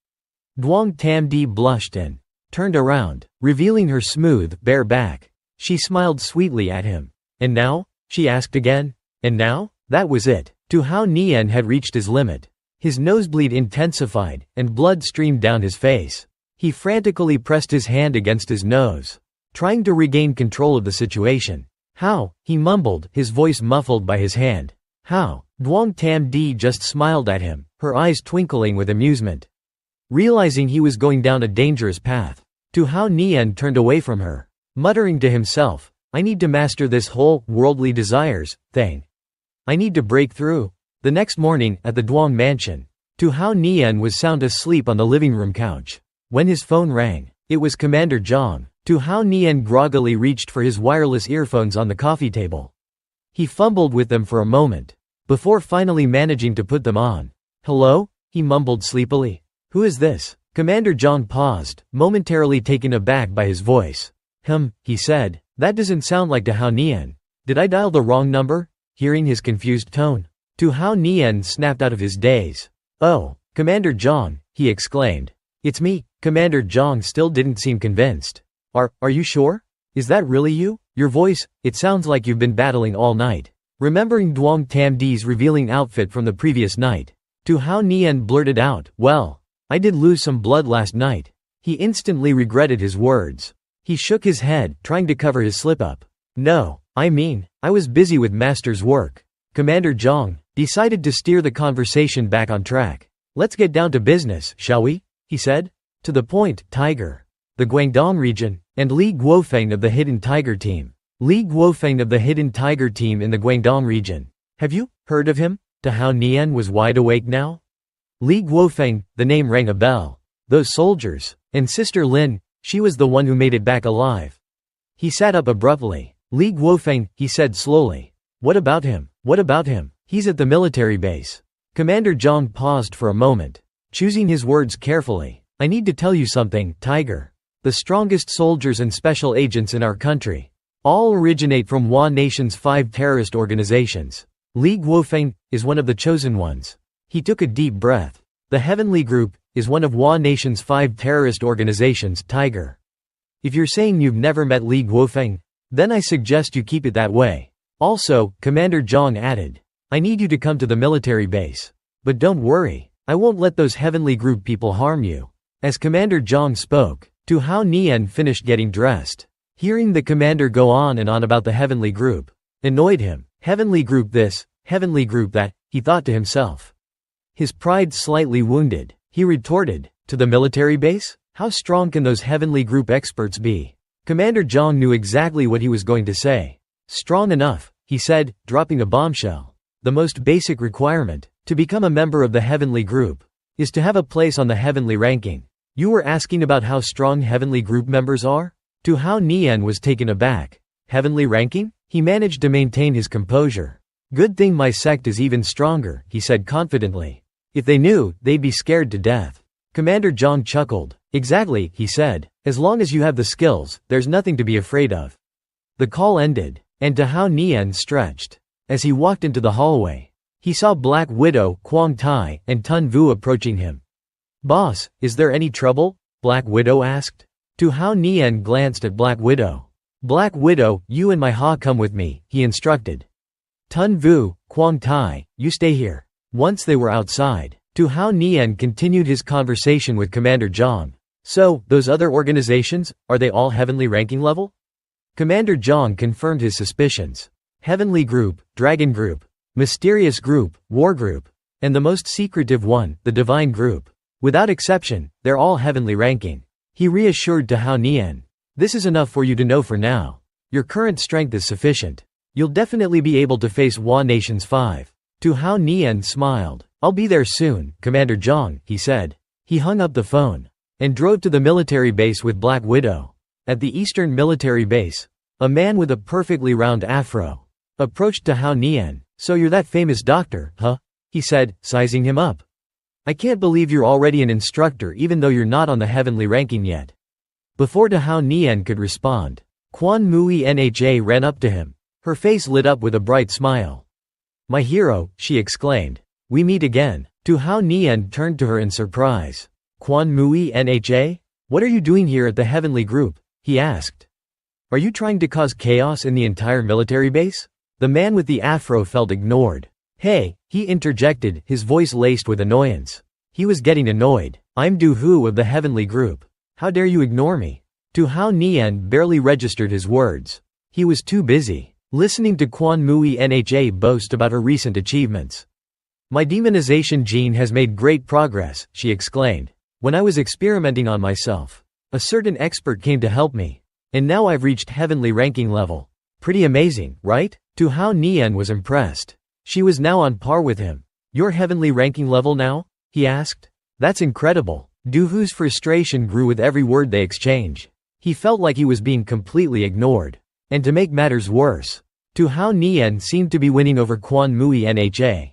S1: Duong Tam Di blushed and turned around, revealing her smooth, bare back. She smiled sweetly at him. And now? She asked again. And now? That was it. Tu Hao Nian had reached his limit. His nosebleed intensified, and blood streamed down his face. He frantically pressed his hand against his nose, trying to regain control of the situation. How? He mumbled, his voice muffled by his hand. How? Duong Tam Di just smiled at him, her eyes twinkling with amusement. Realizing he was going down a dangerous path, Tu Hao Nian turned away from her, muttering to himself, I need to master this whole worldly desires thing. I need to break through. The next morning, at the Duong mansion, Tu Hao Nian was sound asleep on the living room couch. When his phone rang, it was Commander Zhang. Tu Hao Nian groggily reached for his wireless earphones on the coffee table. He fumbled with them for a moment, before finally managing to put them on. Hello? He mumbled sleepily. Who is this? Commander Zhang paused, momentarily taken aback by his voice. He said. That doesn't sound like Tu Hao Nian. Did I dial the wrong number? Hearing his confused tone, Tu Hao Nian snapped out of his daze. Oh, Commander Zhang, he exclaimed. It's me. Commander Zhang still didn't seem convinced. Are you sure? Is that really you? Your voice, it sounds like you've been battling all night. Remembering Duong Tam Di's revealing outfit from the previous night, Tu Hao Nian blurted out, well, I did lose some blood last night. He instantly regretted his words. He shook his head, trying to cover his slip-up. No, I mean, I was busy with master's work. Commander Zhang decided to steer the conversation back on track. Let's get down to business, shall we? He said. To the point, Tiger. The Guangdong region, and Li Guofeng of the Hidden Tiger team. Li Guofeng of the Hidden Tiger team in the Guangdong region. Have you heard of him? Tu Hao Nian was wide awake now. Li Guofeng, the name rang a bell. Those soldiers, and Sister Lin, she was the one who made it back alive. He sat up abruptly. Li Guofeng, he said slowly. What about him? What about him? He's at the military base. Commander Zhang paused for a moment, choosing his words carefully. I need to tell you something, Tiger. The strongest soldiers and special agents in our country all originate from Hua Nation's 5 terrorist organizations. Li Guofeng is one of the chosen ones. He took a deep breath. The Heavenly Group is one of Hua Nation's 5 terrorist organizations, Tiger. If you're saying you've never met Li Guofeng, then I suggest you keep it that way. Also, Commander Zhang added, I need you to come to the military base. But don't worry, I won't let those Heavenly Group people harm you. As Commander Zhang spoke, Tu Hao Nian finished getting dressed. Hearing the commander go on and on about the Heavenly Group annoyed him. Heavenly Group this, Heavenly Group that, he thought to himself. His pride slightly wounded, he retorted, to the military base? How strong can those Heavenly Group experts be? Commander Zhang knew exactly what he was going to say. Strong enough, he said, dropping a bombshell. The most basic requirement, to become a member of the Heavenly Group, is to have a place on the Heavenly ranking. You were asking about how strong Heavenly Group members are? Tu Hao Nian was taken aback. Heavenly ranking? He managed to maintain his composure. Good thing my sect is even stronger, he said confidently. If they knew, they'd be scared to death. Commander Zhang chuckled. Exactly, he said. As long as you have the skills, there's nothing to be afraid of. The call ended, and Tu Hao Nian stretched. As he walked into the hallway, he saw Black Widow, Quang Tai, and Tun Vu approaching him. Boss, is there any trouble? Black Widow asked. Tu Hao Nian glanced at Black Widow. Black Widow, you and my Ha come with me, he instructed. Tun Vu, Quang Tai, you stay here. Once they were outside, Tu Hao Nian continued his conversation with Commander Zhang. So, those other organizations, are they all Heavenly ranking level? Commander Zhang confirmed his suspicions. Heavenly Group, Dragon Group, Mysterious Group, War Group, And the most secretive one, the divine group. Without exception, they're all heavenly ranking. He reassured to Hao Nian. This is enough for you to know for now. Your current strength is sufficient. You'll definitely be able to face Hua Nation's 5. Tu Hao Nian smiled. I'll be there soon, Commander Zhang, he said. He hung up the phone and drove to the military base with Black Widow. At the eastern military base, a man with a perfectly round afro approached to Hao Nian. So you're that famous doctor, huh? He said, sizing him up. I can't believe you're already an instructor even though you're not on the heavenly ranking yet. Before Hao Nian could respond, Quan Mui Nha ran up to him. Her face lit up with a bright smile. My hero, she exclaimed. We meet again. Tu Hao Nian turned to her in surprise. Quan Mui Nha? What are you doing here at the heavenly group? He asked. Are you trying to cause chaos in the entire military base? The man with the afro felt ignored. Hey, he interjected, his voice laced with annoyance. He was getting annoyed. I'm Du Hu of the heavenly group. How dare you ignore me? Tu Hao Nian barely registered his words. He was too busy listening to Quan Mui Nha boast about her recent achievements. My demonization gene has made great progress, she exclaimed. When I was experimenting on myself, a certain expert came to help me. And now I've reached heavenly ranking level. Pretty amazing, right? Tu Hao Nian was impressed. She was now on par with him. Your heavenly ranking level now? He asked. That's incredible. Du Hu's frustration grew with every word they exchange. He felt like he was being completely ignored. And to make matters worse, Tu Hao Nian seemed to be winning over Quan Mui Nha.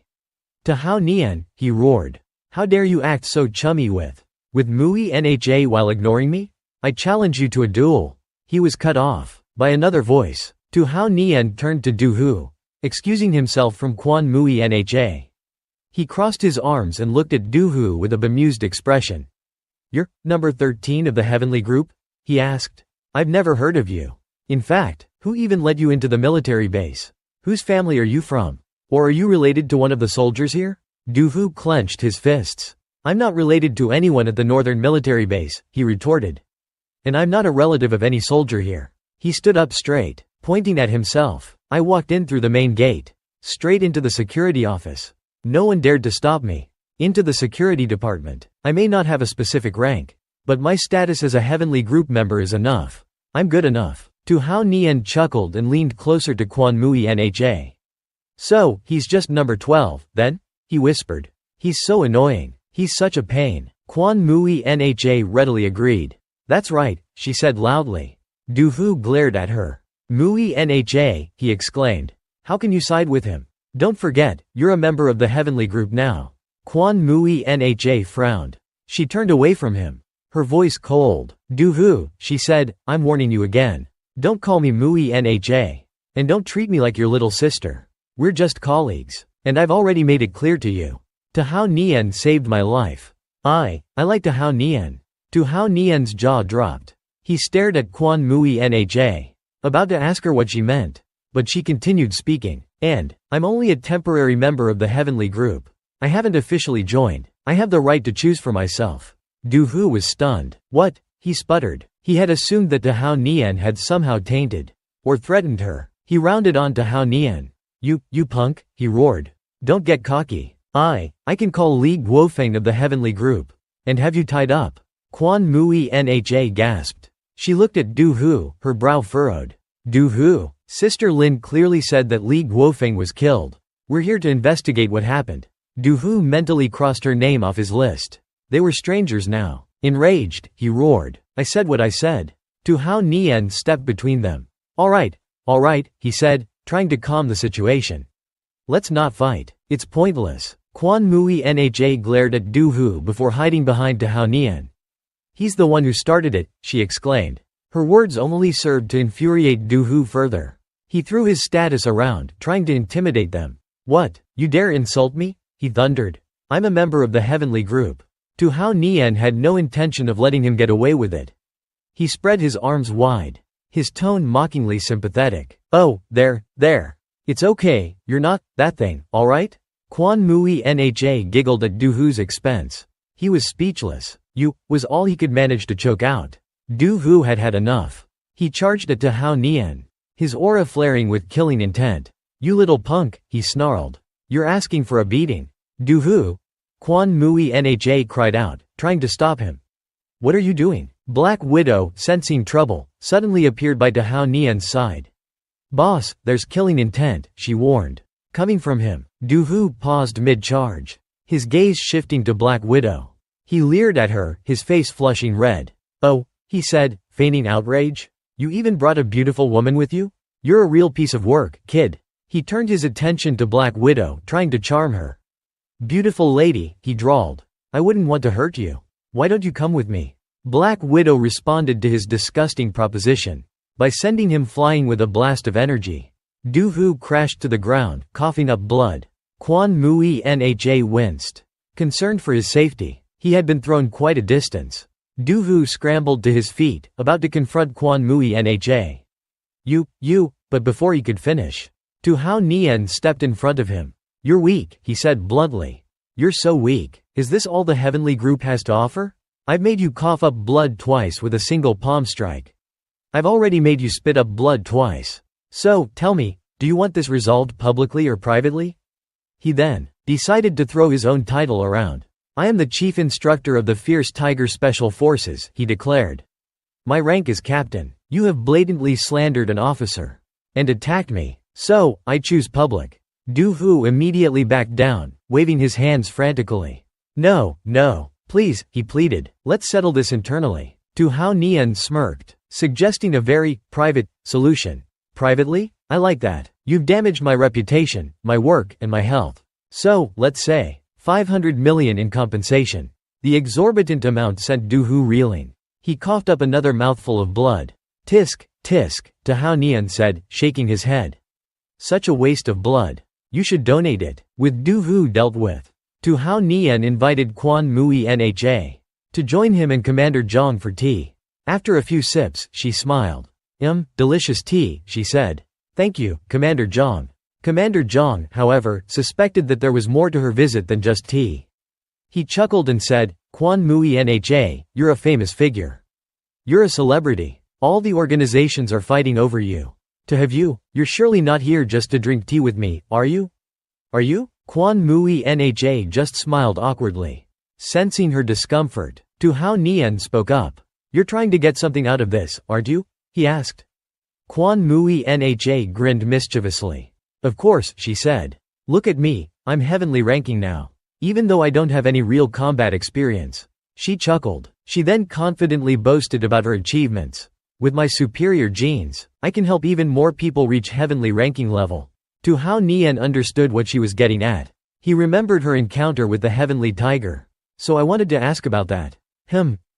S1: Tu Hao Nian, he roared. How dare you act so chummy with Mui Nha while ignoring me? I challenge you to a duel. He was cut off by another voice. Tu Hao Nian turned to Du Hu, excusing himself from Quan Mui Nha. He crossed his arms and looked at Du Hu with a bemused expression. You're number 13 of the heavenly group? He asked. I've never heard of you. In fact, who even led you into the military base? Whose family are you from? Or are you related to one of the soldiers here? Du Hu clenched his fists. I'm not related to anyone at the northern military base, he retorted. And I'm not a relative of any soldier here. He stood up straight, pointing at himself. I walked in through the main gate, straight into the security office. No one dared to stop me. Into the security department. I may not have a specific rank, but my status as a heavenly group member is enough. I'm good enough. Tu Hao Nian chuckled and leaned closer to Quan Mui Nha. So, he's just number 12, then? He whispered. He's so annoying. He's such a pain. Quan Mui Nha readily agreed. That's right, she said loudly. Du Hu glared at her. Mui Nha, he exclaimed. How can you side with him? Don't forget, you're a member of the heavenly group now. Quan Mui Nha frowned. She turned away from him. Her voice cold. Du Hu, she said, I'm warning you again. Don't call me Mui Nha. And don't treat me like your little sister. We're just colleagues. And I've already made it clear to you. Tu Hao Nian saved my life. I like Tu Hao Nian. Tu Hao Nian's jaw dropped. He stared at Quan Mui Nha, about to ask her what she meant. But she continued speaking. And, I'm only a temporary member of the heavenly group. I haven't officially joined. I have the right to choose for myself. Du Hu was stunned. What? He sputtered. He had assumed that Tu Hao Nian had somehow tainted or threatened her. He rounded on Tu Hao Nian. You punk, he roared. Don't get cocky. I can call Li Guofeng of the heavenly group. And have you tied up? Quan Mui Nha gasped. She looked at Du Hu, her brow furrowed. Du Hu, Sister Lin clearly said that Li Guofeng was killed. We're here to investigate what happened. Du Hu mentally crossed her name off his list. They were strangers now. Enraged, he roared. I said what I said. Tu Hao Nian stepped between them. All right, he said, trying to calm the situation. Let's not fight. It's pointless. Quan Mui Nha glared at Du Hu before hiding behind Tu Hao Nian. He's the one who started it, she exclaimed. Her words only served to infuriate Du Hu further. He threw his status around, trying to intimidate them. What, you dare insult me? He thundered. I'm a member of the heavenly group. Tu Hao Nian had no intention of letting him get away with it. He spread his arms wide, his tone mockingly sympathetic. Oh, there. It's okay, you're not that thing, alright? Quan Mui Nha giggled at Du Hu's expense. He was speechless. You, was all he could manage to choke out. Du Hu had had enough. He charged at Tu Hao Nian, his aura flaring with killing intent. You little punk, he snarled. You're asking for a beating. "Du Hu?" Quan Mui Nha cried out, trying to stop him. "What are you doing?" Black Widow, sensing trouble, suddenly appeared by Dahao Nian's side. "Boss, there's killing intent," she warned. Coming from him, Du Hu paused mid-charge, his gaze shifting to Black Widow. He leered at her, his face flushing red. "Oh," he said, feigning outrage. "You even brought a beautiful woman with you? You're a real piece of work, kid." He turned his attention to Black Widow, trying to charm her. "Beautiful lady," he drawled. "I wouldn't want to hurt you. Why don't you come with me?" Black Widow responded to his disgusting proposition by sending him flying with a blast of energy. Du Hu crashed to the ground, coughing up blood. Quan Mui Nha winced. Concerned for his safety, he had been thrown quite a distance. Du Hu scrambled to his feet, about to confront Quan Mui Nha. You, but before he could finish, Dahao Nian stepped in front of him. "You're weak," he said bluntly. "You're so weak. Is this all the heavenly group has to offer? I've made you cough up blood twice with a single palm strike. I've already made you spit up blood twice. So, tell me, do you want this resolved publicly or privately?" He then decided to throw his own title around. "I am the chief instructor of the Fierce Tiger Special Forces," he declared. "My rank is captain. You have blatantly slandered an officer and attacked me. So, I choose public." Du Hu immediately backed down, waving his hands frantically. No, please," he pleaded, "let's settle this internally." Dahao Nian smirked, suggesting a very private solution. "Privately? I like that. You've damaged my reputation, my work, and my health. So, let's say 500 million in compensation." The exorbitant amount sent Du Hu reeling. He coughed up another mouthful of blood. "Tisk, tisk," Dahao Nian said, shaking his head. "Such a waste of blood. You should donate it." With Du Hu dealt with, Dahao Nian invited Quan Mui Nha to join him and Commander Zhang for tea. After a few sips, she smiled. Delicious tea," she said. "Thank you, Commander Zhang." Commander Zhang, however, suspected that there was more to her visit than just tea. He chuckled and said, "Quan Mui Nha, you're a famous figure. You're a celebrity. All the organizations are fighting over you. To have you, you're surely not here just to drink tea with me, are you? Are you?" Quan Mui Nha just smiled awkwardly. Sensing her discomfort, Dahao Nian spoke up. "You're trying to get something out of this, aren't you?" he asked. Quan Mui Nha grinned mischievously. "Of course," she said. "Look at me, I'm heavenly ranking now. Even though I don't have any real combat experience." She chuckled. She then confidently boasted about her achievements. "With my superior genes, I can help even more people reach heavenly ranking level." Dahao Nian understood what she was getting at. He remembered her encounter with the heavenly tiger. "So I wanted to ask about that."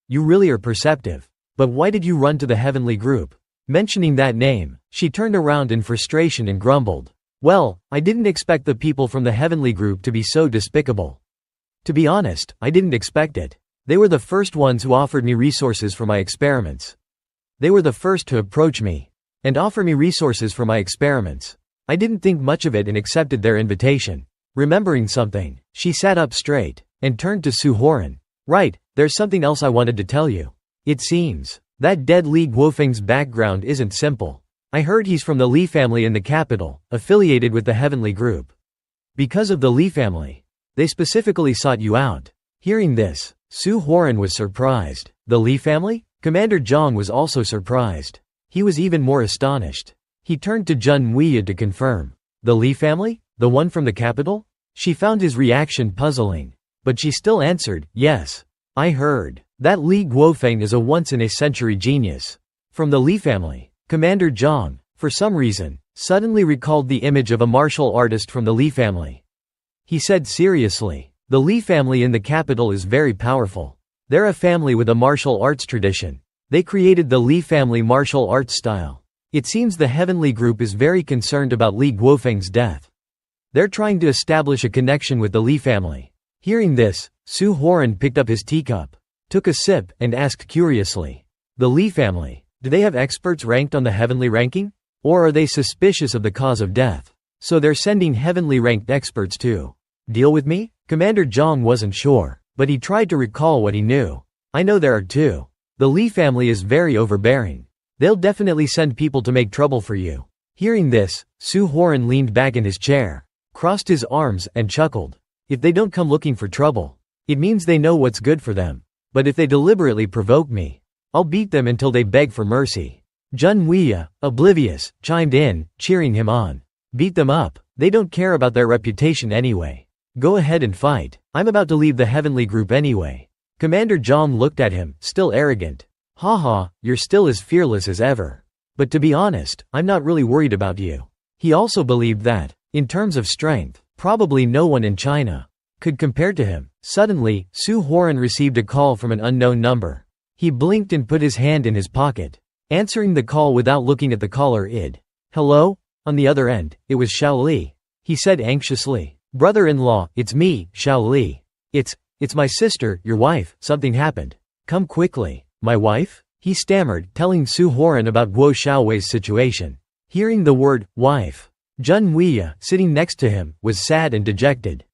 S1: You really are perceptive. But why did you run to the heavenly group?" Mentioning that name, she turned around in frustration and grumbled. "Well, I didn't expect the people from the heavenly group to be so despicable. To be honest, I didn't expect it. They were the first ones who offered me resources for my experiments. They were the first to approach me and offer me resources for my experiments. I didn't think much of it and accepted their invitation." Remembering something, she sat up straight and turned to Su Horan. "Right, there's something else I wanted to tell you. It seems that dead Li Guofeng's background isn't simple. I heard he's from the Li family in the capital, affiliated with the heavenly group. Because of the Li family, they specifically sought you out." Hearing this, Su Horan was surprised. The Li family? Commander Zhang was also surprised. He was even more astonished. He turned to Jun Muiya to confirm. "The Li family? The one from the capital?" She found his reaction puzzling. But she still answered, "Yes. I heard that Li Guofeng is a once-in-a-century genius. From the Li family." Commander Zhang, for some reason, suddenly recalled the image of a martial artist from the Li family. He said seriously, "The Li family in the capital is very powerful. They're a family with a martial arts tradition. They created the Li family martial arts style. It seems the heavenly group is very concerned about Li Guofeng's death. They're trying to establish a connection with the Li family." Hearing this, Su Horan picked up his teacup, took a sip, and asked curiously, "The Li family, do they have experts ranked on the heavenly ranking? Or are they suspicious of the cause of death? So they're sending heavenly ranked experts to deal with me?" Commander Zhang wasn't sure, but he tried to recall what he knew. "I know there are two. The Li family is very overbearing. They'll definitely send people to make trouble for you." Hearing this, Su Horan leaned back in his chair, crossed his arms, and chuckled. If they don't come looking for trouble, it means they know what's good for them. But if they deliberately provoke me, I'll beat them until they beg for mercy." Jun Huiya, oblivious, chimed in, cheering him on. "Beat them up. They don't care about their reputation anyway. Go ahead and fight. I'm about to leave the heavenly group anyway." Commander Zhang looked at him, still arrogant. "Haha, you're still as fearless as ever. But to be honest, I'm not really worried about you." He also believed that, in terms of strength, probably no one in China could compare to him. Suddenly, Su Horan received a call from an unknown number. He blinked and put his hand in his pocket, answering the call without looking at the caller. "Hello?" On the other end, it was Xiao Li. He said anxiously, "Brother-in-law, it's me, Xiao Li. It's my sister, your wife. Something happened. Come quickly." "My wife?" he stammered, telling Su Horan about Guo Xiaowei's situation. Hearing the word, wife, Jun Huiya, sitting next to him, was sad and dejected.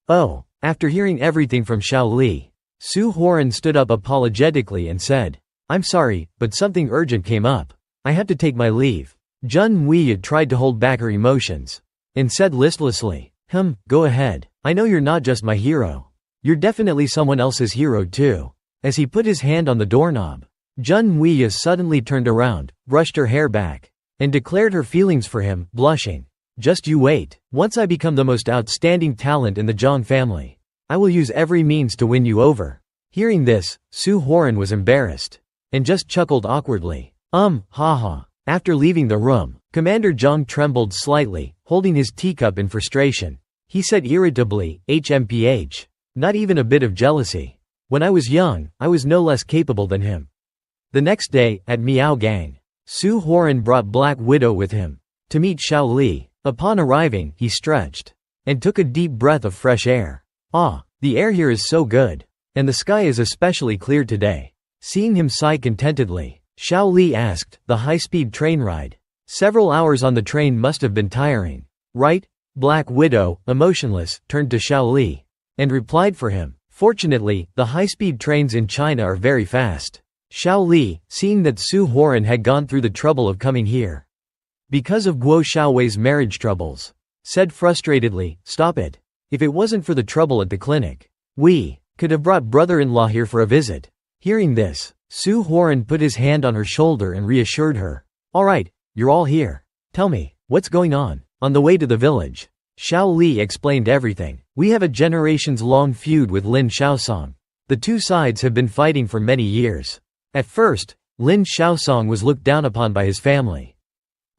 S1: "Oh." After hearing everything from Xiao Li, Su Horan stood up apologetically and said, "I'm sorry, but something urgent came up. I had to take my leave." Jun Huiya tried to hold back her emotions and said listlessly, Go ahead. I know you're not just my hero. You're definitely someone else's hero too." As he put his hand on the doorknob, Jun Huiya suddenly turned around, brushed her hair back, and declared her feelings for him, blushing. "Just you wait. Once I become the most outstanding talent in the Zhang family, I will use every means to win you over." Hearing this, Su Horan was embarrassed and just chuckled awkwardly. Haha. After leaving the room, Commander Zhang trembled slightly, holding his teacup in frustration. He said irritably, "HMPH. Not even a bit of jealousy. When I was young, I was no less capable than him." The next day, at Miao Gang, Su Horan brought Black Widow with him to meet Xiao Li. Upon arriving, he stretched and took a deep breath of fresh air. The air here is so good. And the sky is especially clear today." Seeing him sigh contentedly, Xiao Li asked, "The high-speed train ride? Several hours on the train must have been tiring, right?" Black Widow, emotionless, turned to Xiao Li and replied for him, "Fortunately, the high-speed trains in China are very fast." Xiao Li, seeing that Su Horan had gone through the trouble of coming here because of Guo Xiaowei's marriage troubles, said frustratedly, "Stop it. If it wasn't for the trouble at the clinic, we could have brought brother-in-law here for a visit." Hearing this, Su Horan put his hand on her shoulder and reassured her. "All right, you're all here. Tell me, what's going on?" On the way to the village, Xiao Li explained everything. "We have a generations-long feud with Lin Xiaosong. The two sides have been fighting for many years. At first, Lin Xiaosong was looked down upon by his family.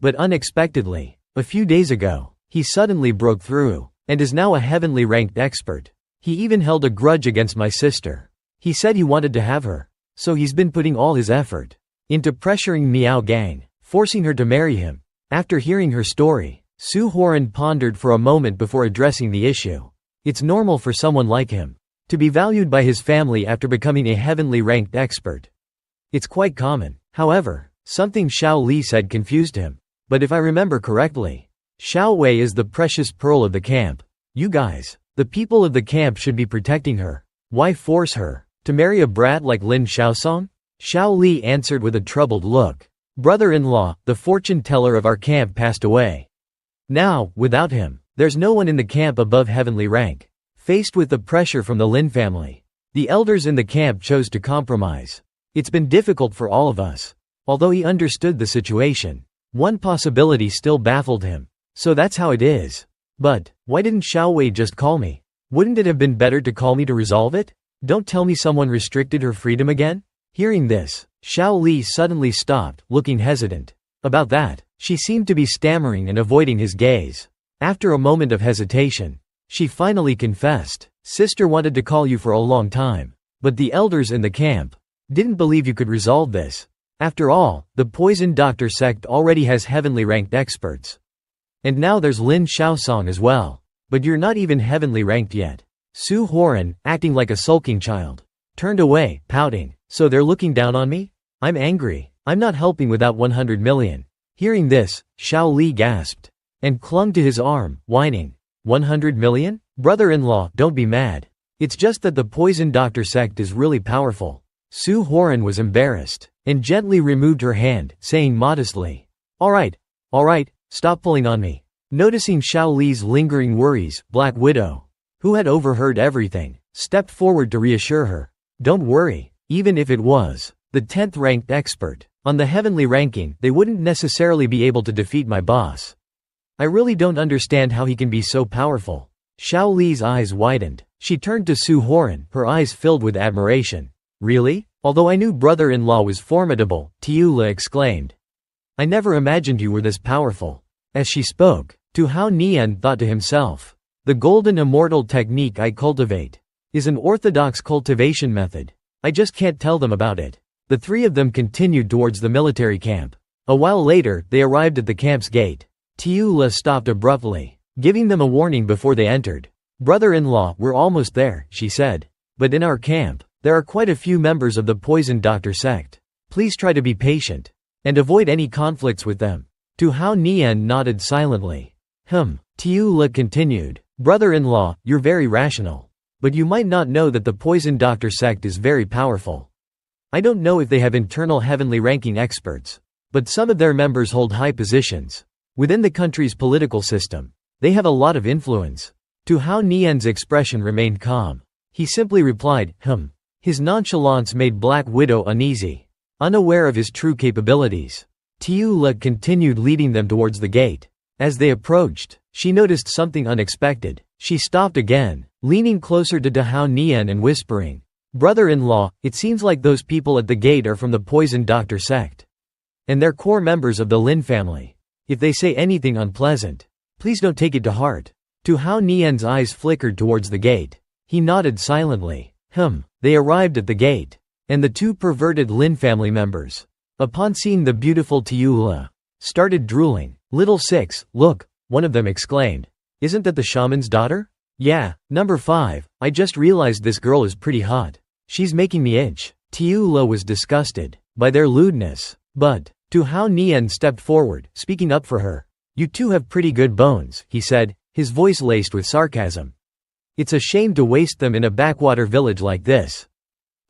S1: But unexpectedly, a few days ago, he suddenly broke through and is now a heavenly ranked expert. He even held a grudge against my sister. He said he wanted to have her, so he's been putting all his effort into pressuring Miao Gang, forcing her to marry him." After hearing her story, Su Horan pondered for a moment before addressing the issue. It's normal for someone like him to be valued by his family after becoming a heavenly ranked expert. It's quite common. However, something Xiao Li said confused him. "But if I remember correctly, Xiao Wei is the precious pearl of the camp. You guys, the people of the camp, should be protecting her. Why force her to marry a brat like Lin Xiaosong?" Xiao Li answered with a troubled look. "Brother-in-law, the fortune teller of our camp passed away. Now, without him, there's no one in the camp above heavenly rank." Faced with the pressure from the Lin family, the elders in the camp chose to compromise. It's been difficult for all of us. Although he understood the situation, one possibility still baffled him. "So that's how it is. But why didn't Xiao Wei just call me? Wouldn't it have been better to call me to resolve it? Don't tell me someone restricted her freedom again?" Hearing this, Xiao Li suddenly stopped, looking hesitant. About that, she seemed to be stammering and avoiding his gaze. After a moment of hesitation, she finally confessed, "Sister wanted to call you for a long time. But the elders in the camp didn't believe you could resolve this. After all, the poison doctor sect already has heavenly ranked experts. And now there's Lin Xiaosong as well. But you're not even heavenly ranked yet." Su Horan, acting like a sulking child, turned away, pouting. "So they're looking down on me? I'm angry. I'm not helping without 100 million. Hearing this, Xiao Li gasped and clung to his arm, whining. 100 million? Brother-in-law, don't be mad. It's just that the poison doctor sect is really powerful." Su Horan was embarrassed and gently removed her hand, saying modestly, all right, stop pulling on me." Noticing Xiao Li's lingering worries, Black Widow who had overheard everything, stepped forward to reassure her. Don't worry, even if it was the 10th ranked expert on the heavenly ranking, they wouldn't necessarily be able to defeat my boss. I really don't understand how he can be so powerful. Xiao Li's eyes widened. She turned to Su Horan, her eyes filled with admiration. Really? Although I knew brother-in-law was formidable, Tiula exclaimed. I never imagined you were this powerful. As she spoke, Tu Hao Nian thought to himself. The golden immortal technique I cultivate is an orthodox cultivation method. I just can't tell them about it. The three of them continued towards the military camp. A while later, they arrived at the camp's gate. Tiula stopped abruptly, giving them a warning before they entered. Brother-in-law, we're almost there, she said. But in our camp, there are quite a few members of the Poison Doctor sect. Please try to be patient and avoid any conflicts with them. Tu Hao Nian nodded silently. Tiula continued. Brother-in-law, you're very rational. But you might not know that the Poison Doctor sect is very powerful. I don't know if they have internal heavenly ranking experts, but some of their members hold high positions within the country's political system. They have a lot of influence. Tu Hao Nian's expression remained calm. He simply replied, His nonchalance made Black Widow uneasy, unaware of his true capabilities. Tiula continued leading them towards the gate. As they approached, she noticed something unexpected. She stopped again, leaning closer to Tu Hao Nian and whispering, Brother-in-law, it seems like those people at the gate are from the Poison Doctor sect. And they're core members of the Lin family. If they say anything unpleasant, please don't take it to heart. Tu Hao Nian's eyes flickered towards the gate. He nodded silently. They arrived at the gate, and the two perverted Lin family members, upon seeing the beautiful Tiula, started drooling. Little Six, look, one of them exclaimed. Isn't that the shaman's daughter? Yeah, number 5, I just realized this girl is pretty hot. She's making me itch. Tiula was disgusted by their lewdness, but Tu Hao Nian stepped forward, speaking up for her. You two have pretty good bones, he said, his voice laced with sarcasm. It's a shame to waste them in a backwater village like this.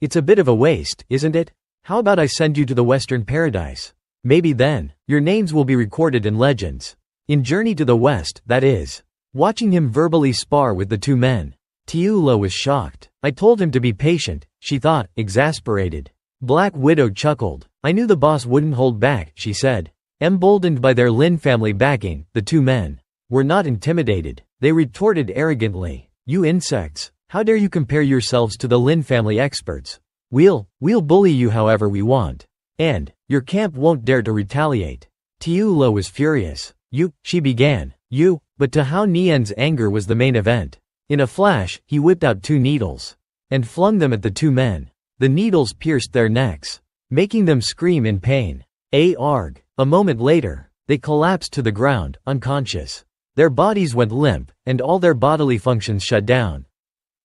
S1: It's a bit of a waste, isn't it? How about I send you to the Western Paradise? Maybe then, your names will be recorded in legends. In Journey to the West, that is. Watching him verbally spar with the two men, Tiula was shocked. I told him to be patient, she thought, exasperated. Black Widow chuckled. I knew the boss wouldn't hold back, she said. Emboldened by their Lin family backing, the two men were not intimidated. They retorted arrogantly. You insects, how dare you compare yourselves to the Lin family experts? We'll bully you however we want. And your camp won't dare to retaliate. Tiula was furious. She began. But Tu Hao Nian's anger was the main event. In a flash, he whipped out 2 needles and flung them at the 2 men. The needles pierced their necks, making them scream in pain. Arg. A moment later, they collapsed to the ground, unconscious. Their bodies went limp, and all their bodily functions shut down.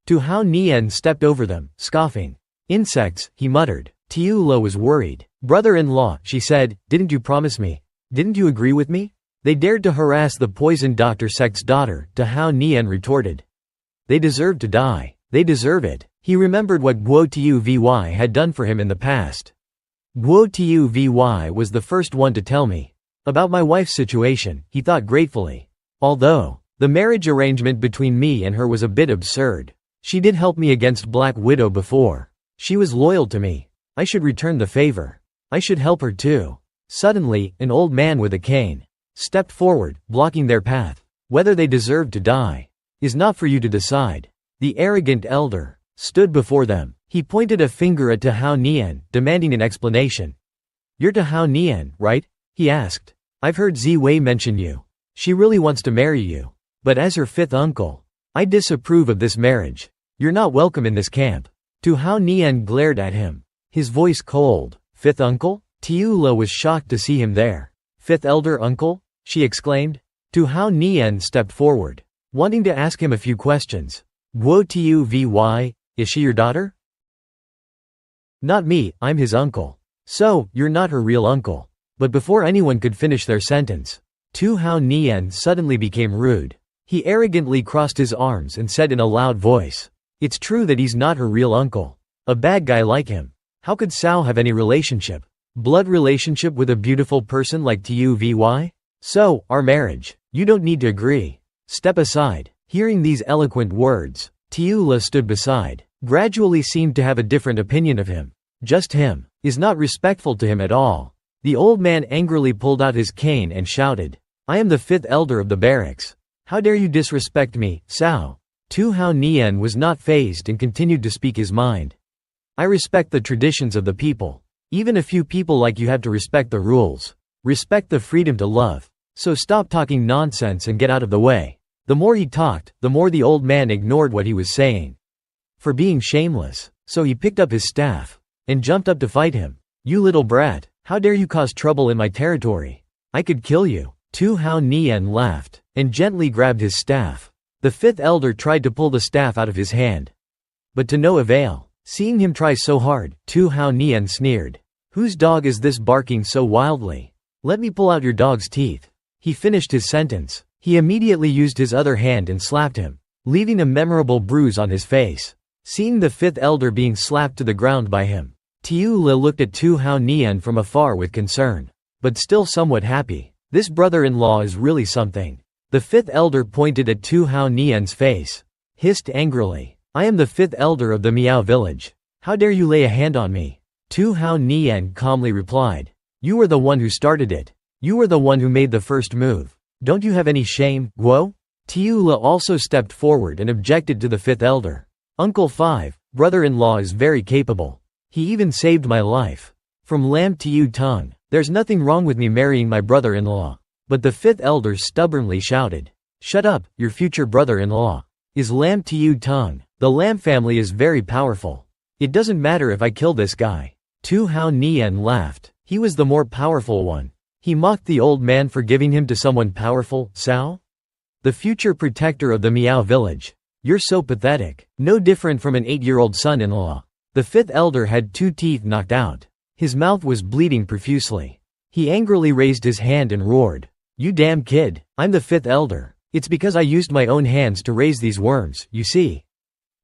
S1: Tu Hao Nian stepped over them, scoffing. Insects, he muttered. Tiula was worried. Brother-in-law, she said, didn't you promise me? Didn't you agree with me? They dared to harass the Poison Doctor sect's daughter, Tu Hao Nian retorted. They deserve to die. They deserve it. He remembered what Guo Tiu Vy had done for him in the past. Guo Tiu Vy was the first one to tell me about my wife's situation, he thought gratefully. Although the marriage arrangement between me and her was a bit absurd, she did help me against Black Widow before. She was loyal to me. I should return the favor. I should help her too. Suddenly, an old man with a cane stepped forward, blocking their path. Whether they deserve to die is not for you to decide. The arrogant elder stood before them. He pointed a finger at Tu Hao Nian, demanding an explanation. You're Tu Hao Nian, right? He asked. I've heard Ziwei mention you. She really wants to marry you. But as her 5th uncle, I disapprove of this marriage. You're not welcome in this camp. Tu Hao Nian glared at him, his voice cold. 5th uncle? Tiula was shocked to see him there. 5th elder uncle? She exclaimed. Tu Hao Nian stepped forward, wanting to ask him a few questions. Guo Tiu Vy, is she your daughter? Not me, I'm his uncle. So, you're not her real uncle. But before anyone could finish their sentence, Tu Hao Nian suddenly became rude. He arrogantly crossed his arms and said in a loud voice, it's true that he's not her real uncle. A bad guy like him. How could Sao have any relationship? Blood relationship with a beautiful person like Tiu Vy? So, our marriage. You don't need to agree. Step aside. Hearing these eloquent words, Tiula stood beside, gradually seemed to have a different opinion of him. Just him. Is not respectful to him at all. The old man angrily pulled out his cane and shouted, I am the 5th elder of the barracks. How dare you disrespect me, Sao? Tu Hao Nian was not fazed and continued to speak his mind. I respect the traditions of the people. Even a few people like you have to respect the rules. Respect the freedom to love. So stop talking nonsense and get out of the way. The more he talked, the more the old man ignored what he was saying. For being shameless. So he picked up his staff and jumped up to fight him. You little brat, how dare you cause trouble in my territory? I could kill you. Tu Hao Nian laughed and gently grabbed his staff. The 5th elder tried to pull the staff out of his hand, but to no avail. Seeing him try so hard, Tu Hao Nian sneered. Whose dog is this barking so wildly? Let me pull out your dog's teeth. He finished his sentence. He immediately used his other hand and slapped him, leaving a memorable bruise on his face. Seeing the 5th elder being slapped to the ground by him, Tiula looked at Tu Hao Nian from afar with concern, but still somewhat happy. This brother-in-law is really something. The 5th elder pointed at Tu Hao Nian's face, hissed angrily, I am the 5th elder of the Miao village. How dare you lay a hand on me? Tu Hao Nian calmly replied, you were the one who started it. You were the one who made the first move. Don't you have any shame, Guo? Tiula also stepped forward and objected to the 5th elder. Uncle 5, brother-in-law is very capable. He even saved my life. From Lam Tiu Tung, there's nothing wrong with me marrying my brother-in-law. But the 5th elder stubbornly shouted, shut up, your future brother-in-law is Lam Tiu Tung. The Lam family is very powerful. It doesn't matter if I kill this guy. Tu Hao Nian laughed. He was the more powerful one. He mocked the old man for giving him to someone powerful, Sao? The future protector of the Miao village. You're so pathetic. No different from an 8-year-old son-in-law. The 5th elder had 2 teeth knocked out. His mouth was bleeding profusely. He angrily raised his hand and roared, you damn kid, I'm the 5th elder. It's because I used my own hands to raise these worms, you see.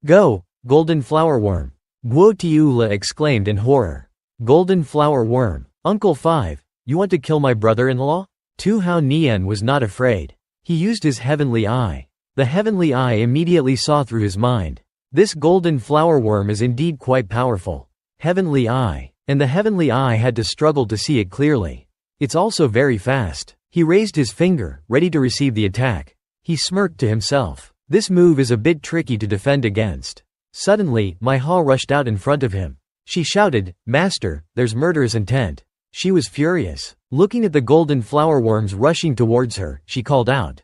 S1: Go, golden flower worm. Guo Tiula exclaimed in horror. Golden flower worm. Uncle 5, you want to kill my brother-in-law? Tu Hao Nian was not afraid. He used his heavenly eye. The heavenly eye immediately saw through his mind. This golden flower worm is indeed quite powerful. Heavenly eye. And the heavenly eye had to struggle to see it clearly. It's also very fast. He raised his finger, ready to receive the attack. He smirked to himself. This move is a bit tricky to defend against. Suddenly, Mai Ha rushed out in front of him. She shouted, Master, there's murderous intent. She was furious. Looking at the golden flower worms rushing towards her, she called out.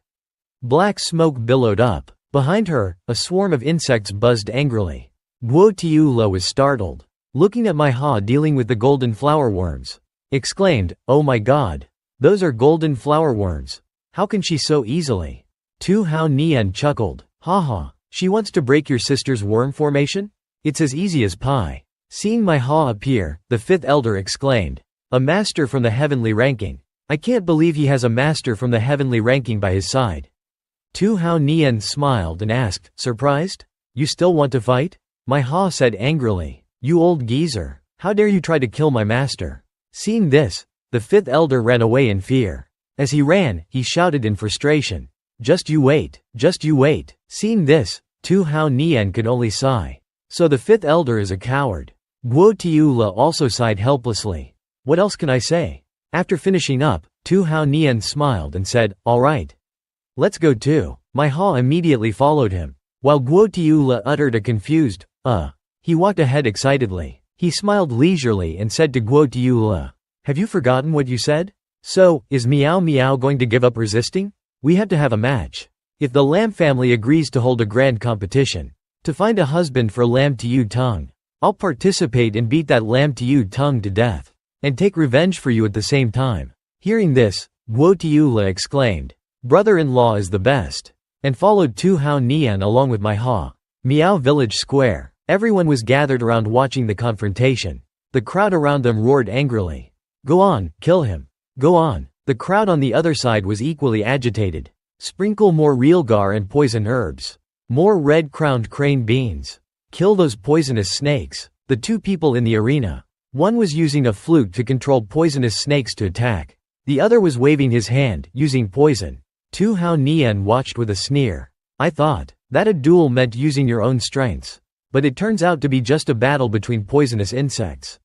S1: Black smoke billowed up. Behind her, a swarm of insects buzzed angrily. Guo Tiula was startled. Looking at Mai Ha dealing with the golden flower worms, exclaimed, oh my god. Those are golden flower worms. How can she so easily? Tu Hao Nian chuckled. Ha. She wants to break your sister's worm formation? It's as easy as pie. Seeing Mai Ha appear, the 5th elder exclaimed, a master from the heavenly ranking. I can't believe he has a master from the heavenly ranking by his side. Tu Hao Nian smiled and asked, surprised? You still want to fight? Mai Ha said angrily, you old geezer. How dare you try to kill my master? Seeing this, the 5th elder ran away in fear. As he ran, he shouted in frustration, just you wait, just you wait. Seeing this, Tu Hao Nian could only sigh. So the 5th elder is a coward. Guo Tiula also sighed helplessly. What else can I say? After finishing up, Tu Hao Nian smiled and said, all right. Let's go too. Mai Ha immediately followed him. While Guo Tiula uttered a confused, he walked ahead excitedly. He smiled leisurely and said to Guo Tiula, have you forgotten what you said? So, is Miao Miao going to give up resisting? We have to have a match. If the Lam family agrees to hold a grand competition, to find a husband for Lam Tiu Tung, I'll participate and beat that Lam Tiu Tung to death, and take revenge for you at the same time. Hearing this, Guo Tiula exclaimed, brother-in-law is the best, and followed Tu Hao Nian along with Mai Ha. Miao Village Square. Everyone was gathered around watching the confrontation. The crowd around them roared angrily. Go on, kill him. Go on. The crowd on the other side was equally agitated. Sprinkle more realgar and poison herbs. More red-crowned crane beans. Kill those poisonous snakes. The 2 people in the arena. One was using a flute to control poisonous snakes to attack. The other was waving his hand, using poison. Tu Hao Nian watched with a sneer. I thought that a duel meant using your own strengths. But it turns out to be just a battle between poisonous insects.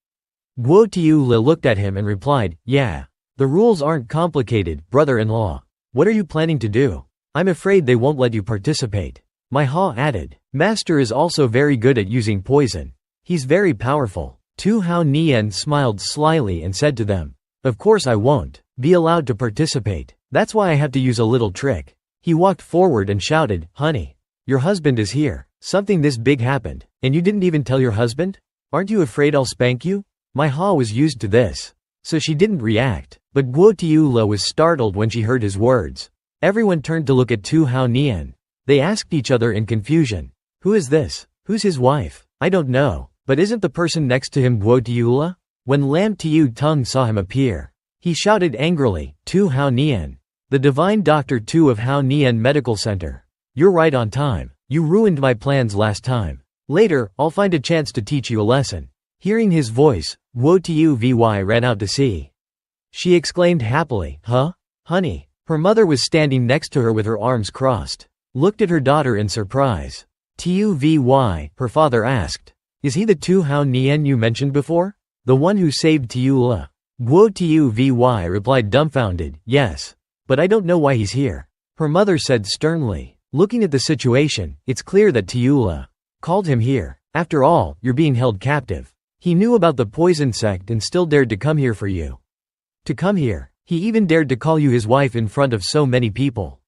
S1: Guo Tiula looked at him and replied, yeah. The rules aren't complicated, brother-in-law. What are you planning to do? I'm afraid they won't let you participate. My Ha added. Master is also very good at using poison. He's very powerful. Tu Hao Nian smiled slyly and said to them, of course I won't be allowed to participate. That's why I have to use a little trick. He walked forward and shouted, honey, your husband is here. Something this big happened, and you didn't even tell your husband? Aren't you afraid I'll spank you? My Ha was used to this, so she didn't react, but Guo Tiula was startled when she heard his words. Everyone turned to look at Tu Hao Nian. They asked each other in confusion. Who is this? Who's his wife? I don't know, but isn't the person next to him Guo Tiula? When Lam Tiu Tung saw him appear, he shouted angrily, Tu Hao Nian. The divine Dr. Tu of Hao Nian Medical Center. You're right on time. You ruined my plans last time. Later, I'll find a chance to teach you a lesson. Hearing his voice, Guo Tiu Vy ran out to see. She exclaimed happily, huh? Honey. Her mother was standing next to her with her arms crossed. Looked at her daughter in surprise. Tiu Vy, her father asked. Is he the Tu Hao Nian you mentioned before? The one who saved Tiula? Guo Tiu Vy replied dumbfounded, yes. But I don't know why he's here. Her mother said sternly. Looking at the situation, it's clear that Tiula called him here. After all, you're being held captive. He knew about the poison sect and still dared to come here for you. To come here. He even dared to call you his wife in front of so many people.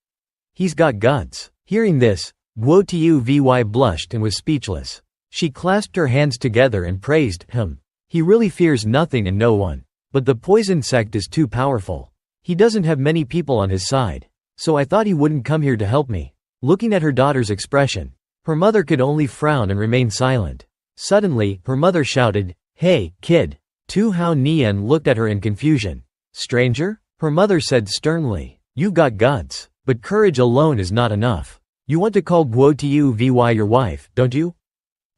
S1: He's got guts. Hearing this, Guo Tiu Vy blushed and was speechless. She clasped her hands together and praised him. He really fears nothing and no one. But the poison sect is too powerful. He doesn't have many people on his side. So I thought he wouldn't come here to help me. Looking at her daughter's expression, her mother could only frown and remain silent. Suddenly, her mother shouted, hey, kid. Tu Hao Nian looked at her in confusion. Stranger? Her mother said sternly. You've got guts, but courage alone is not enough. You want to call Guo Tiu Vy your wife, don't you?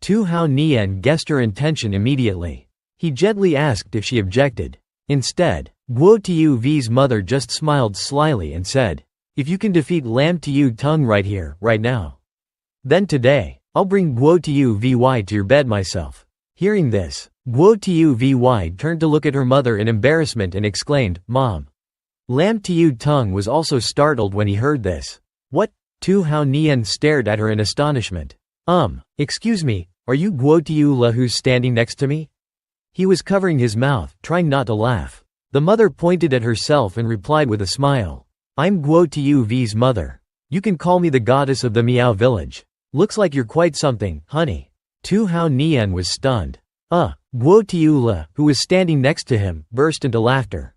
S1: Tu Hao Nian guessed her intention immediately. He gently asked if she objected. Instead, Guo Tiu V's mother just smiled slyly and said, if you can defeat Lam Tiu Tung right here, right now. Then today, I'll bring Guo Tiu Vy to your bed myself. Hearing this, Guo Tiu Vy turned to look at her mother in embarrassment and exclaimed, Mom. Lam Tiu Tung was also startled when he heard this. What? Tu Hao Nian stared at her in astonishment. Excuse me, are you Guo Tiula who's standing next to me? He was covering his mouth, trying not to laugh. The mother pointed at herself and replied with a smile. I'm Guo Tiu V's mother. You can call me the goddess of the Miao village. Looks like you're quite something, honey. Tu Hao Nian was stunned. Guo Tiula, who was standing next to him, burst into laughter.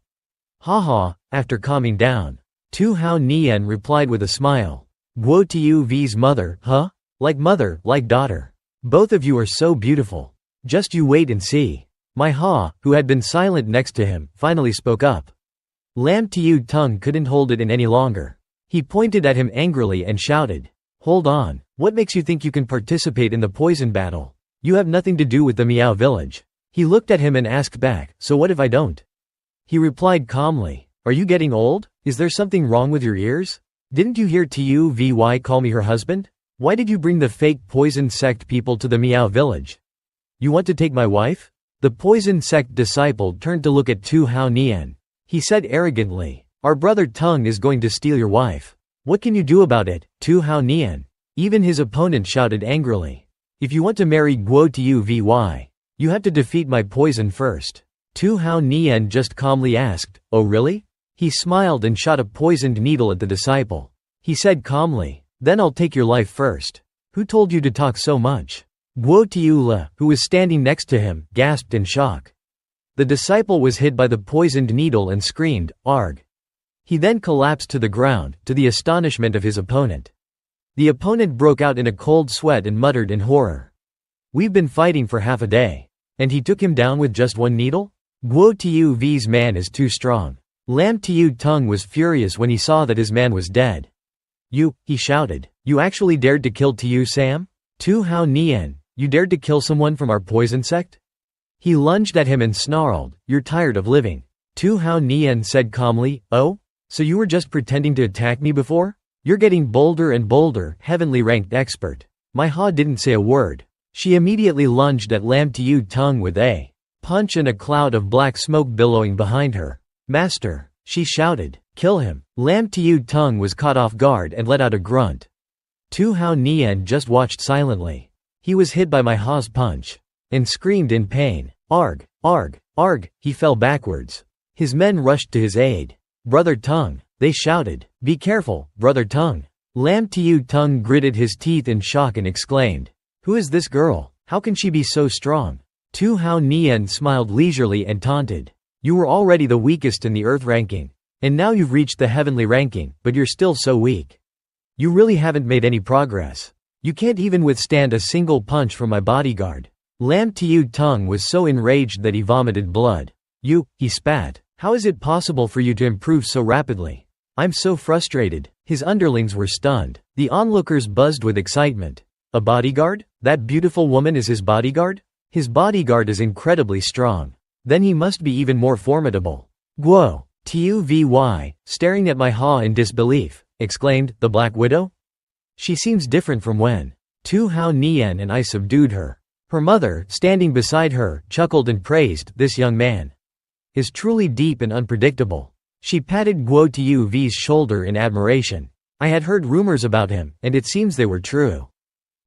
S1: Ha. After calming down, Tu Hao Nian replied with a smile. Guo Tiu V's mother, huh? Like mother, like daughter. Both of you are so beautiful. Just you wait and see. My Ha, who had been silent next to him, finally spoke up. Lam Tiu Tung couldn't hold it in any longer. He pointed at him angrily and shouted. Hold on, what makes you think you can participate in the poison battle? You have nothing to do with the Miao village. He looked at him and asked back, so what if I don't? He replied calmly. Are you getting old? Is there something wrong with your ears? Didn't you hear Tiu Vy call me her husband? Why did you bring the fake poison sect people to the Miao village? You want to take my wife? The poison sect disciple turned to look at Tu Hao Nian. He said arrogantly, our brother Tung is going to steal your wife. What can you do about it, Tu Hao Nian? Even his opponent shouted angrily. If you want to marry Guo Tiu Vy, you have to defeat my poison first. Tu Hao Nian just calmly asked, oh really? He smiled and shot a poisoned needle at the disciple. He said calmly, then I'll take your life first. Who told you to talk so much? Guo Tiula, who was standing next to him, gasped in shock. The disciple was hit by the poisoned needle and screamed, arg. He then collapsed to the ground, to the astonishment of his opponent. The opponent broke out in a cold sweat and muttered in horror. We've been fighting for half a day. And he took him down with just one needle? Guo Tiu V's man is too strong. Lam Tiu Tung was furious when he saw that his man was dead. He shouted. You actually dared to kill Tiu Sam? Tu Hao Nian, you dared to kill someone from our poison sect? He lunged at him and snarled, you're tired of living. Tu Hao Nian said calmly, oh? So you were just pretending to attack me before? You're getting bolder and bolder, heavenly ranked expert. My Ha didn't say a word. She immediately lunged at Lam Tu Tung with a punch and a cloud of black smoke billowing behind her. Master, she shouted, kill him. Lam Tu Tung was caught off guard and let out a grunt. Tu Hao Nian just watched silently. He was hit by my Ha's punch and screamed in pain. Arg, arg, arg, he fell backwards. His men rushed to his aid. Brother Tung, they shouted. Be careful, Brother Tung. Lam Tu Tung gritted his teeth in shock and exclaimed, who is this girl? How can she be so strong? Tu Hao Nian smiled leisurely and taunted. You were already the weakest in the earth ranking. And now you've reached the heavenly ranking, but you're still so weak. You really haven't made any progress. You can't even withstand a single punch from my bodyguard. Lam Tu Tung was so enraged that he vomited blood. He spat. How is it possible for you to improve so rapidly? I'm so frustrated. His underlings were stunned. The onlookers buzzed with excitement. A bodyguard? That beautiful woman is his bodyguard? His bodyguard is incredibly strong. Then he must be even more formidable. Guo, Tuvy, staring at my Ha in disbelief, exclaimed the Black Widow. She seems different from when Tu Hao Nian and I subdued her. Her mother, standing beside her, chuckled and praised, this young man is truly deep and unpredictable. She patted Guo Tuvy's shoulder in admiration. I had heard rumors about him, and it seems they were true.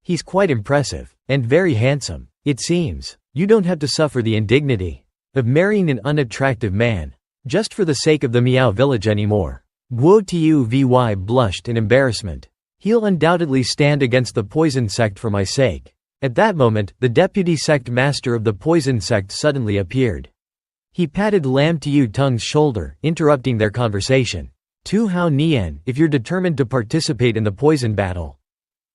S1: He's quite impressive, and very handsome. It seems you don't have to suffer the indignity of marrying an unattractive man just for the sake of the Miao village anymore. Guo Tuvy blushed in embarrassment. He'll undoubtedly stand against the poison sect for my sake. At that moment, the deputy sect master of the poison sect suddenly appeared. He patted Lam Tu Tung's shoulder, interrupting their conversation. Tu Hao Nian, if you're determined to participate in the poison battle,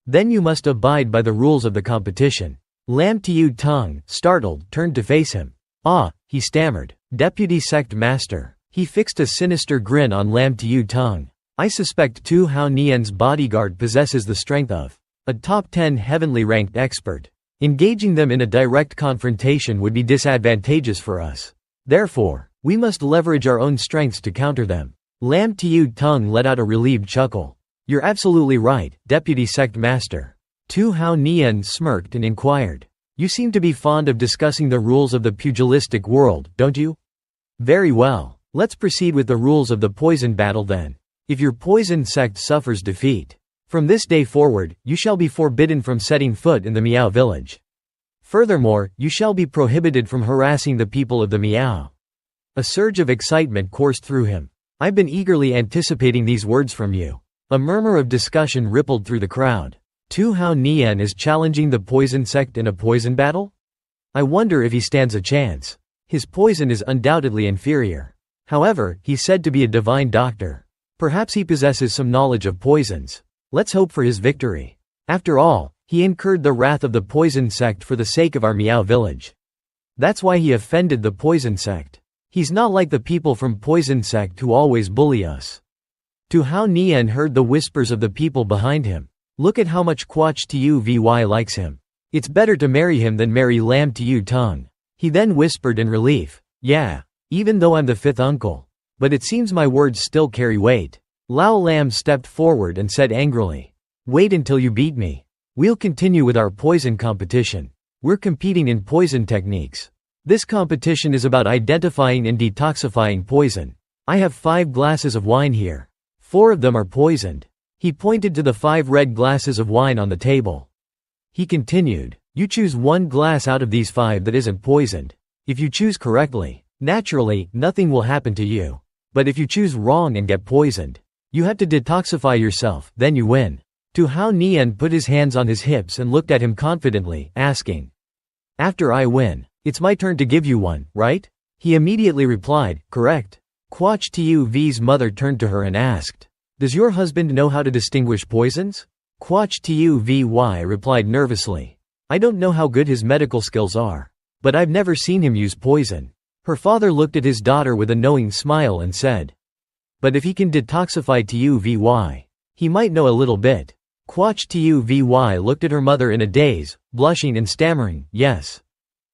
S1: then you must abide by the rules of the competition. Lam Tu Tung, startled, turned to face him. Ah, he stammered. Deputy sect master. He fixed a sinister grin on Lam Tu Tung. I suspect Tu Hao Nian's bodyguard possesses the strength of a top 10 heavenly ranked expert. Engaging them in a direct confrontation would be disadvantageous for us. Therefore, we must leverage our own strengths to counter them. Lam Tu Tung let out a relieved chuckle. You're absolutely right, Deputy Sect Master. Tu Hao Nian smirked and inquired. You seem to be fond of discussing the rules of the pugilistic world, don't you? Very well. Let's proceed with the rules of the poison battle then. If your poison sect suffers defeat, from this day forward, you shall be forbidden from setting foot in the Miao village. Furthermore, you shall be prohibited from harassing the people of the Miao. A surge of excitement coursed through him. I've been eagerly anticipating these words from you. A murmur of discussion rippled through the crowd. Tu Hao Nian is challenging the poison sect in a poison battle? I wonder if he stands a chance. His poison is undoubtedly inferior. However, he's said to be a divine doctor. Perhaps he possesses some knowledge of poisons. Let's hope for his victory. After all, he incurred the wrath of the poison sect for the sake of our Miao village. That's why he offended the poison sect. He's not like the people from poison sect who always bully us. Tu Hao Nian heard the whispers of the people behind him. Look at how much Quach Tuvy likes him. It's better to marry him than marry Lam Tu Tung. He then whispered in relief. Yeah, even though I'm the fifth uncle. But it seems my words still carry weight. Lao Lam stepped forward and said angrily. Wait until you beat me. We'll continue with our poison competition. We're competing in poison techniques. This competition is about identifying and detoxifying poison. I have 5 glasses of wine here. 4 of them are poisoned. He pointed to the 5 red glasses of wine on the table. He continued, you choose 1 glass out of these 5 that isn't poisoned. If you choose correctly, naturally, nothing will happen to you. But if you choose wrong and get poisoned, you have to detoxify yourself, then you win. Tu Hao Nian put his hands on his hips and looked at him confidently, asking. After I win, it's my turn to give you one, right? He immediately replied, correct. Quach Tuvy's mother turned to her and asked, does your husband know how to distinguish poisons? Quach Tuvy replied nervously. I don't know how good his medical skills are. But I've never seen him use poison. Her father looked at his daughter with a knowing smile and said. But if he can detoxify Tuvy, he might know a little bit. Quach Tuvy looked at her mother in a daze, blushing and stammering, yes.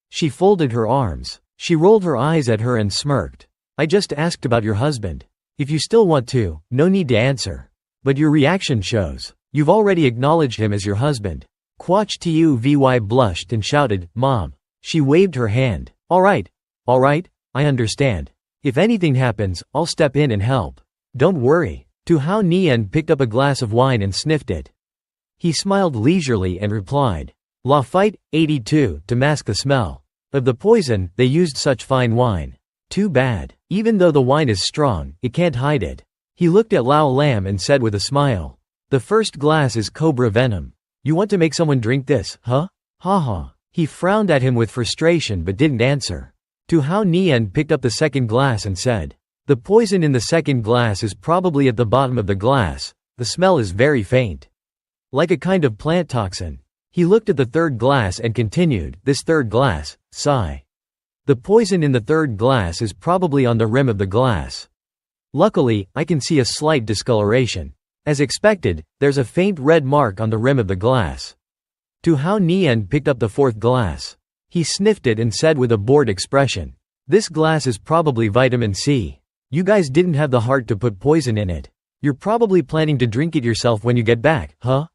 S1: She folded her arms. She rolled her eyes at her and smirked. I just asked about your husband. If you still want to, no need to answer. But your reaction shows. You've already acknowledged him as your husband. Quach Tuvy blushed and shouted, Mom. She waved her hand. Alright, I understand. If anything happens, I'll step in and help. Don't worry. Tu Hao Nian picked up a glass of wine and sniffed it. He smiled leisurely and replied, La Fight, 82, to mask the smell of the poison. They used such fine wine. Too bad. Even though the wine is strong, it can't hide it. He looked at Lao Lam and said with a smile, The first glass is cobra venom. You want to make someone drink this, huh? Ha ha. He frowned at him with frustration but didn't answer. Tu Hao Nian picked up the second glass and said, The poison in the second glass is probably at the bottom of the glass. The smell is very faint. Like a kind of plant toxin. He looked at the third glass and continued, This third glass, sigh. The poison in the third glass is probably on the rim of the glass. Luckily, I can see a slight discoloration. As expected, there's a faint red mark on the rim of the glass. Tu Hao Nian picked up the fourth glass. He sniffed it and said with a bored expression, This glass is probably vitamin C. You guys didn't have the heart to put poison in it. You're probably planning to drink it yourself when you get back, huh?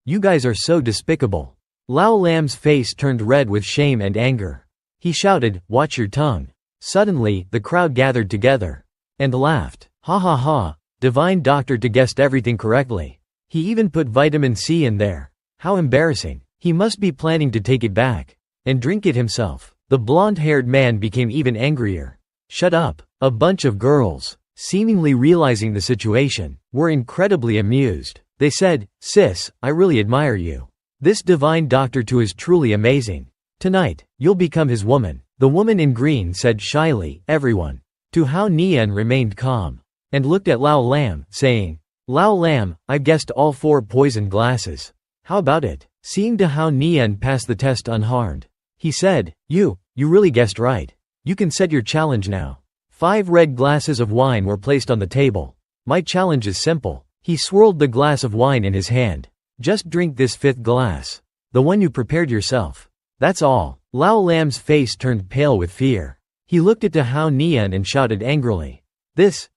S1: You guys are so despicable. Lao Lam's face turned red with shame and anger. He shouted, Watch your tongue. Suddenly, the crowd gathered together and laughed. Ha ha ha, divine doctor guessed everything correctly. He even put vitamin C in there. How embarrassing. He must be planning to take it back and drink it himself. The blonde-haired man became even angrier. Shut up. A bunch of girls, seemingly realizing the situation, were incredibly amused. They said, Sis, I really admire you. This divine doctor too is truly amazing. Tonight, you'll become his woman. The woman in green said shyly, Everyone. Tu Hao Nian remained calm and looked at Lao Lam, saying, Lao Lam, I've guessed all 4 poison glasses. How about it? Seeing Tu Hao Nian pass the test unharmed, he said, You really guessed right. You can set your challenge now. 5 red glasses of wine were placed on the table. My challenge is simple. He swirled the glass of wine in his hand. Just drink this 5th glass. The one you prepared yourself. That's all. Lao Lam's face turned pale with fear. He looked at Tu Hao Nian and shouted angrily. This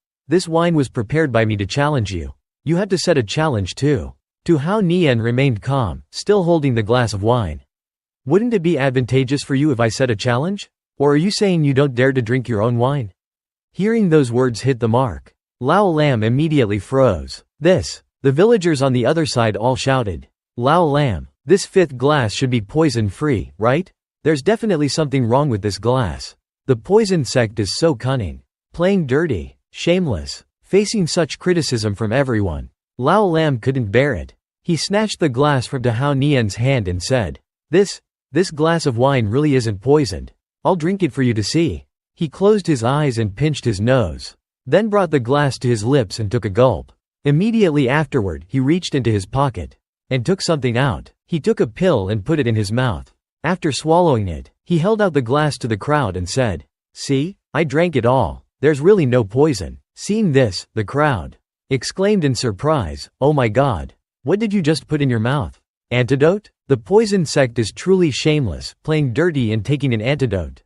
S1: wine was prepared by me to challenge you. You had to set a challenge too. Tu Hao Nian remained calm, still holding the glass of wine. Wouldn't it be advantageous for you if I set a challenge? Or are you saying you don't dare to drink your own wine? Hearing those words hit the mark, Lao Lam immediately froze. The villagers on the other side all shouted. Lao Lam, this 5th glass should be poison-free, right? There's definitely something wrong with this glass. The poison sect is so cunning. Playing dirty, shameless, facing such criticism from everyone. Lao Lam couldn't bear it. He snatched the glass from Tu Hao Nian's hand and said, This glass of wine really isn't poisoned. I'll drink it for you to see. He closed his eyes and pinched his nose. Then brought the glass to his lips and took a gulp. Immediately afterward, he reached into his pocket and took something out. He took a pill and put it in his mouth. After swallowing it, he held out the glass to the crowd and said, See, I drank it all. There's really no poison. Seeing this, the crowd exclaimed in surprise, Oh my God. What did you just put in your mouth? Antidote? The poison sect is truly shameless, playing dirty and taking an antidote.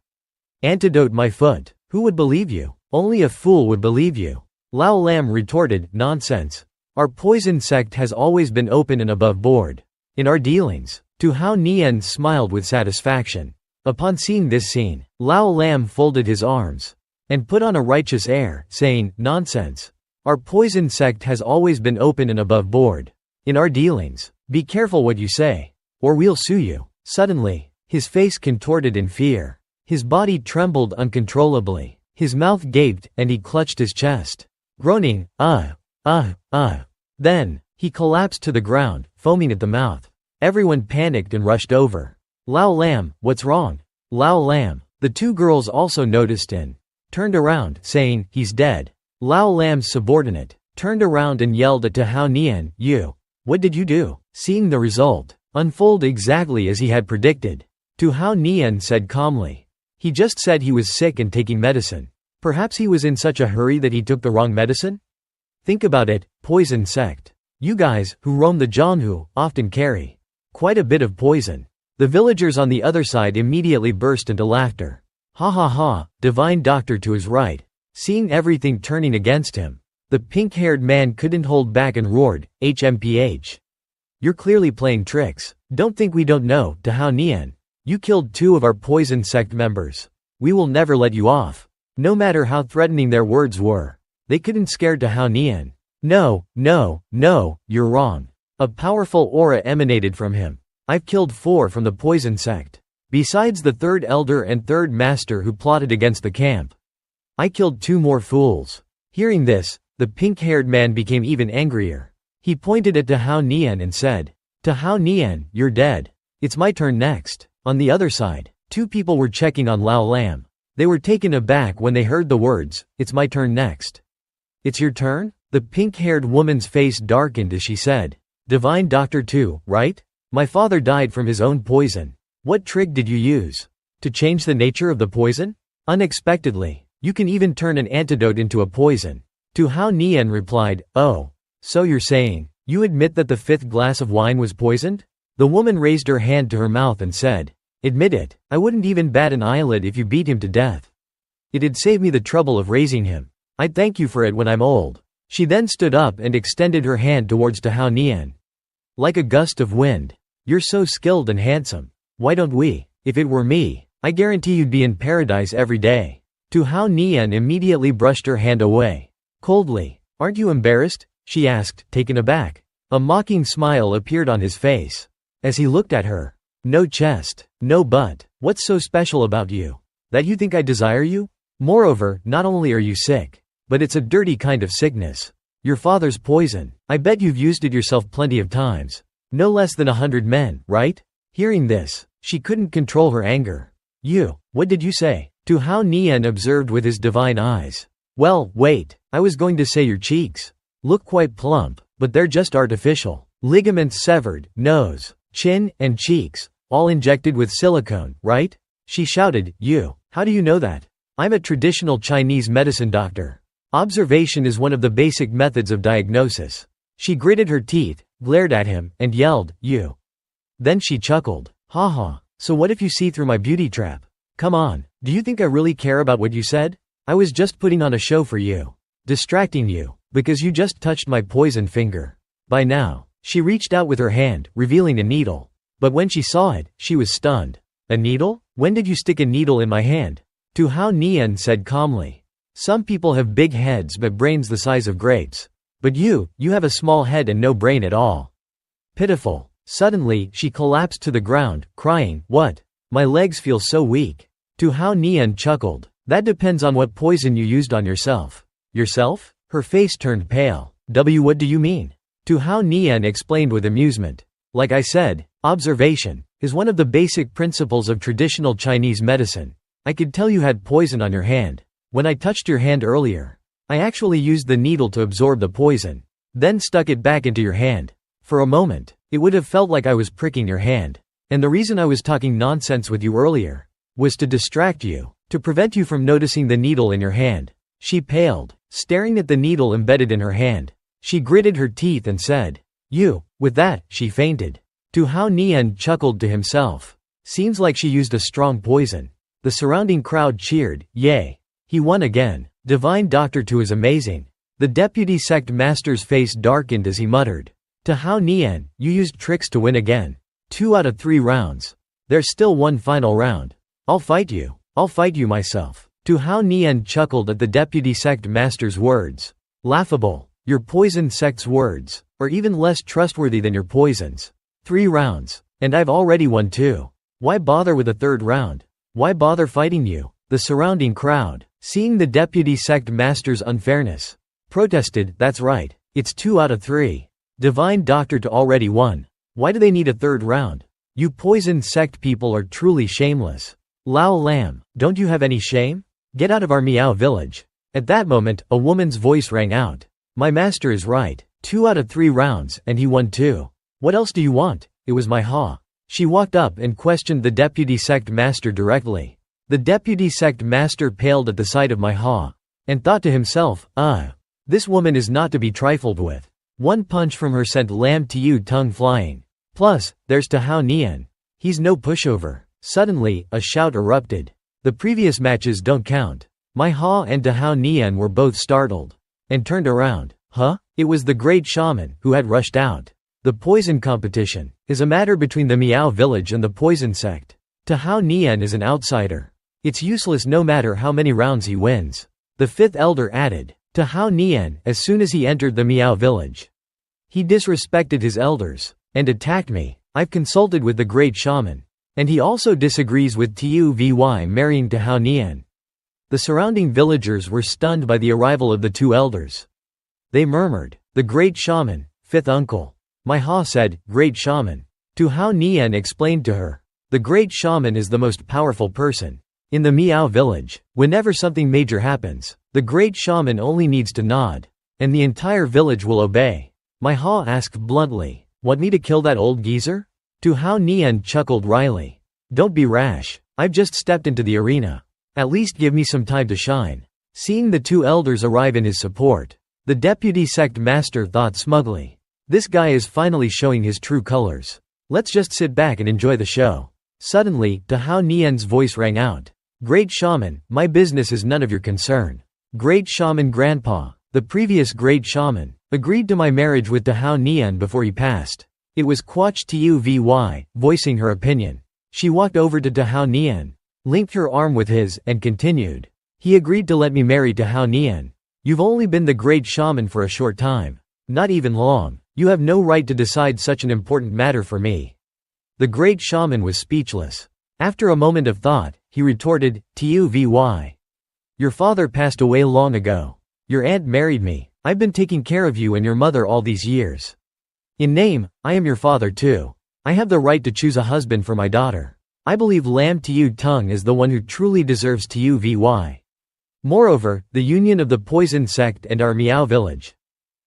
S1: Antidote my foot. Who would believe you? Only a fool would believe you. Lao Lam retorted, Nonsense. Our poison sect has always been open and above board in our dealings. Tu Hao Nian smiled with satisfaction. Upon seeing this scene, Lao Lam folded his arms and put on a righteous air, saying, Nonsense. Our poison sect has always been open and above board in our dealings. Be careful what you say, or we'll sue you. Suddenly, his face contorted in fear. His body trembled uncontrollably. His mouth gaped, and he clutched his chest, groaning, Then, he collapsed to the ground, foaming at the mouth. Everyone panicked and rushed over. Lao Lam, what's wrong? Lao Lam. The 2 girls also noticed and turned around, saying, He's dead. Lao Lam's subordinate turned around and yelled at Tu Hao Nian, What did you do? Seeing the result unfold exactly as he had predicted, Tu Hao Nian said calmly, He just said he was sick and taking medicine. Perhaps he was in such a hurry that he took the wrong medicine? Think about it, poison sect. You guys, who roam the Jianghu, often carry quite a bit of poison. The villagers on the other side immediately burst into laughter. Ha ha ha, divine doctor to his right. Seeing everything turning against him, The pink-haired man couldn't hold back and roared, HMPH. You're clearly playing tricks. Don't think we don't know, Tahao Nian. You killed 2 of our poison sect members. We will never let you off. No matter how threatening their words were, they couldn't scare Tahao Nian. No, no, no, you're wrong. A powerful aura emanated from him. I've killed 4 from the poison sect. Besides the 3rd elder and 3rd master who plotted against the camp. I killed 2 more fools. Hearing this, the pink-haired man became even angrier. He pointed at Tahao Nian and said, Tahao Nian, you're dead. It's my turn next. On the other side, 2 people were checking on Lao Lam. They were taken aback when they heard the words, it's my turn next. It's your turn? The pink-haired woman's face darkened as she said, Divine Doctor too, right? My father died from his own poison. What trick did you use? To change the nature of the poison? Unexpectedly, you can even turn an antidote into a poison. Tahao Nian replied, oh. So you're saying, you admit that the 5th glass of wine was poisoned? The woman raised her hand to her mouth and said, admit it, I wouldn't even bat an eyelid if you beat him to death. It'd save me the trouble of raising him. I'd thank you for it when I'm old. She then stood up and extended her hand towards Tahao Nian. Like a gust of wind. You're so skilled and handsome. Why don't we? If it were me, I guarantee you'd be in paradise every day. Tahao Nian immediately brushed her hand away. Coldly, aren't you embarrassed? She asked, taken aback. A mocking smile appeared on his face. As he looked at her. No chest, no butt. What's so special about you? That you think I desire you? Moreover, not only are you sick, but it's a dirty kind of sickness. Your father's poison. I bet you've used it yourself plenty of times. No less than 100 men, right? Hearing this, she couldn't control her anger. You, what did you say? Tahao Nian observed with his divine eyes. Well, wait, I was going to say your cheeks. Look quite plump, but they're just artificial. Ligaments severed, nose, chin, and cheeks, all injected with silicone, right? She shouted, you, how do you know that? I'm a traditional Chinese medicine doctor. Observation is one of the basic methods of diagnosis. She gritted her teeth, glared at him, and yelled, you. Then she chuckled. Ha ha, so what if you see through my beauty trap? Come on, do you think I really care about what you said? I was just putting on a show for you. Distracting you, because you just touched my poisoned finger. By now, she reached out with her hand, revealing a needle. But when she saw it, she was stunned. A needle? When did you stick a needle in my hand? Tahao Nian said calmly. Some people have big heads but brains the size of grapes. But you have a small head and no brain at all. Pitiful. Suddenly, she collapsed to the ground, crying, what? My legs feel so weak. Tahao Nian chuckled. That depends on what poison you used on yourself. Yourself? Her face turned pale. What do you mean? Tahao Nian explained with amusement. Like I said, observation is one of the basic principles of traditional Chinese medicine. I could tell you had poison on your hand. When I touched your hand earlier, I actually used the needle to absorb the poison, then stuck it back into your hand. For a moment, it would have felt like I was pricking your hand. And the reason I was talking nonsense with you earlier was to distract you, to prevent you from noticing the needle in your hand. She paled, staring at the needle embedded in her hand. She gritted her teeth and said, you. With that, she fainted. Tahao Nian chuckled to himself. Seems like she used a strong poison. The surrounding crowd cheered, yay. He won again. Divine Doctor 2 is amazing. The deputy sect master's face darkened as he muttered. Tahao Nian, you used tricks to win again. 2 out of 3 rounds. There's still one final round. I'll fight you myself. Tahao Nian chuckled at the deputy sect master's words. Laughable. Your poison sect's words are even less trustworthy than your poisons. 3 rounds. And I've already won 2. Why bother with a 3rd round? Why bother fighting you? The surrounding crowd, seeing the deputy sect master's unfairness, protested, that's right, it's 2 out of 3. Divine Doctor to already won. Why do they need a 3rd round? You poison sect people are truly shameless. Lao Lam, don't you have any shame? Get out of our Miao village. At that moment, a woman's voice rang out. My master is right. 2 out of 3 rounds, and he won 2. What else do you want? It was my ha. She walked up and questioned the deputy sect master directly. The deputy sect master paled at the sight of my ha, and thought to himself, this woman is not to be trifled with. One punch from her sent Lam Tiu tongue flying. Plus, there's Tahao Nian. He's no pushover. Suddenly, a shout erupted. The previous matches don't count. My ha and Tahao Nian were both startled. and turned around. Huh? It was the great shaman, who had rushed out. The poison competition is a matter between the Miao village and the poison sect. Tahao Nian is an outsider. It's useless no matter how many rounds he wins. The fifth elder added. Tahao Nian, as soon as he entered the Miao village, he disrespected his elders and attacked me. I've consulted with the great shaman, and he also disagrees with Tu Vy marrying Tahao Nian. The surrounding villagers were stunned by the arrival of the two elders. They murmured, "The great shaman, fifth uncle." Mai Ha said, "Great shaman." Tahao Nian explained to her, "The great shaman is the most powerful person in the Miao village. Whenever something major happens, the great shaman only needs to nod, and the entire village will obey." Mai Ha asked bluntly, "Want me to kill that old geezer?" Tahao Nian chuckled wryly. "Don't be rash. I've just stepped into the arena. At least give me some time to shine." Seeing the two elders arrive in his support, the deputy sect master thought smugly, "This guy is finally showing his true colors. Let's just sit back and enjoy the show." Suddenly, Tahao Nian's voice rang out. "Great shaman, my business is none of your concern. Great shaman grandpa, the previous great shaman, agreed to my marriage with Tahao Nian before he passed." It was Quach Tu Vy, voicing her opinion. She walked over to Tahao Nian, linked her arm with his, and continued. "He agreed to let me marry Tahao Nian. You've only been the great shaman for a short time. Not even long. You have no right to decide such an important matter for me." The great shaman was speechless. After a moment of thought, he retorted, "Tu Vy. Your father passed away long ago. Your aunt married me. I've been taking care of you and your mother all these years. In name, I am your father too. I have the right to choose a husband for my daughter. I believe Lam Tu Tung is the one who truly deserves Tu Vy. Moreover, the union of the poison sect and our Miao village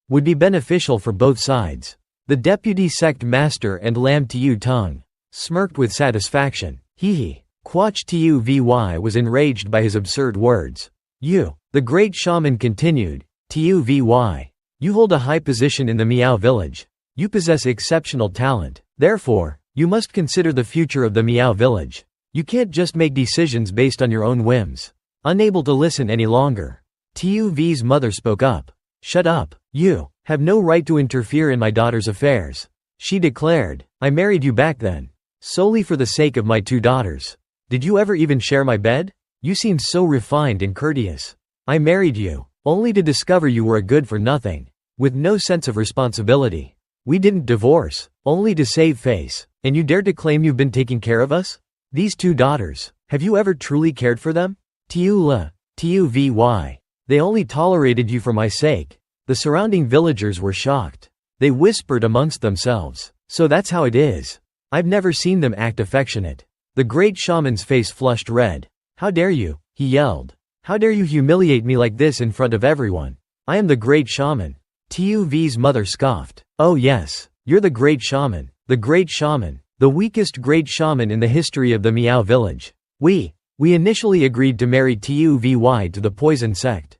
S1: would be beneficial for both sides." The deputy sect master and Lam Tu Tung smirked with satisfaction. Hee. Quach Tu Vy was enraged by his absurd words. "You," the great shaman continued, "Tu Vy. You hold a high position in the Miao village. You possess exceptional talent. Therefore, you must consider the future of the Miao village. You can't just make decisions based on your own whims." Unable to listen any longer, Tu V's mother spoke up. "Shut up. You have no right to interfere in my daughter's affairs," she declared. "I married you back then, solely for the sake of my two daughters. Did you ever even share my bed? You seemed so refined and courteous. I married you, only to discover you were a good-for-nothing, with no sense of responsibility. We didn't divorce, only to save face, and you dare to claim you've been taking care of us? These two daughters, have you ever truly cared for them? Tu Vy. They only tolerated you for my sake." The surrounding villagers were shocked. They whispered amongst themselves, "So that's how it is." I've never seen them act affectionate. The great shaman's face flushed red. "How dare you?" he yelled. "How dare you humiliate me like this in front of everyone? I am the great shaman." Tu V's mother scoffed. "Oh yes, you're the great shaman. The great shaman. The weakest great shaman in the history of the Miao village. We initially agreed to marry Tu Vy to the poison sect,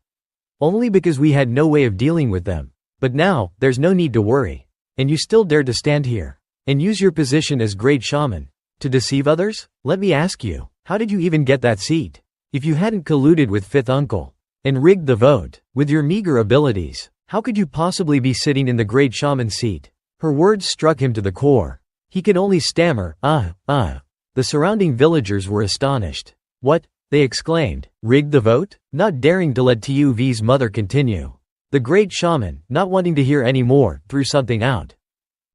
S1: only because we had no way of dealing with them. But now, there's no need to worry. And you still dare to stand here and use your position as great shaman to deceive others? Let me ask you, how did you even get that seat? If you hadn't colluded with fifth uncle and rigged the vote with your meager abilities, how could you possibly be sitting in the great shaman's seat?" Her words struck him to the core. He could only stammer, The surrounding villagers were astonished. "What?" they exclaimed. "Rigged the vote?" Not daring to let Tu V's mother continue. The great shaman, not wanting to hear any more, threw something out.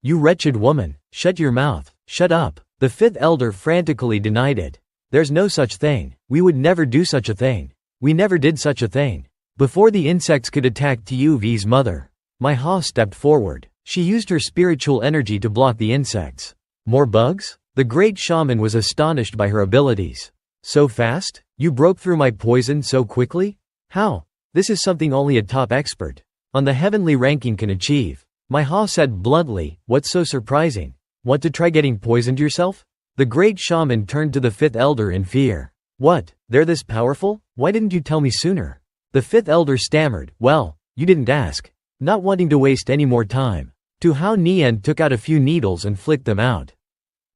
S1: "You wretched woman, shut your mouth, shut up." The fifth elder frantically denied it. "There's no such thing. We would never do such a thing. We never did such a thing." Before the insects could attack Tu V's mother, Mai Ha stepped forward. She used her spiritual energy to block the insects. "More bugs?" The great shaman was astonished by her abilities. "So fast? You broke through my poison so quickly? How? This is something only a top expert on the heavenly ranking can achieve." Mai Ha said bluntly, "What's so surprising? Want to try getting poisoned yourself?" The great shaman turned to the fifth elder in fear. "What? They're this powerful? Why didn't you tell me sooner?" The fifth elder stammered, "Well, you didn't ask." Not wanting to waste any more time, Tahao Nian took out a few needles and flicked them out.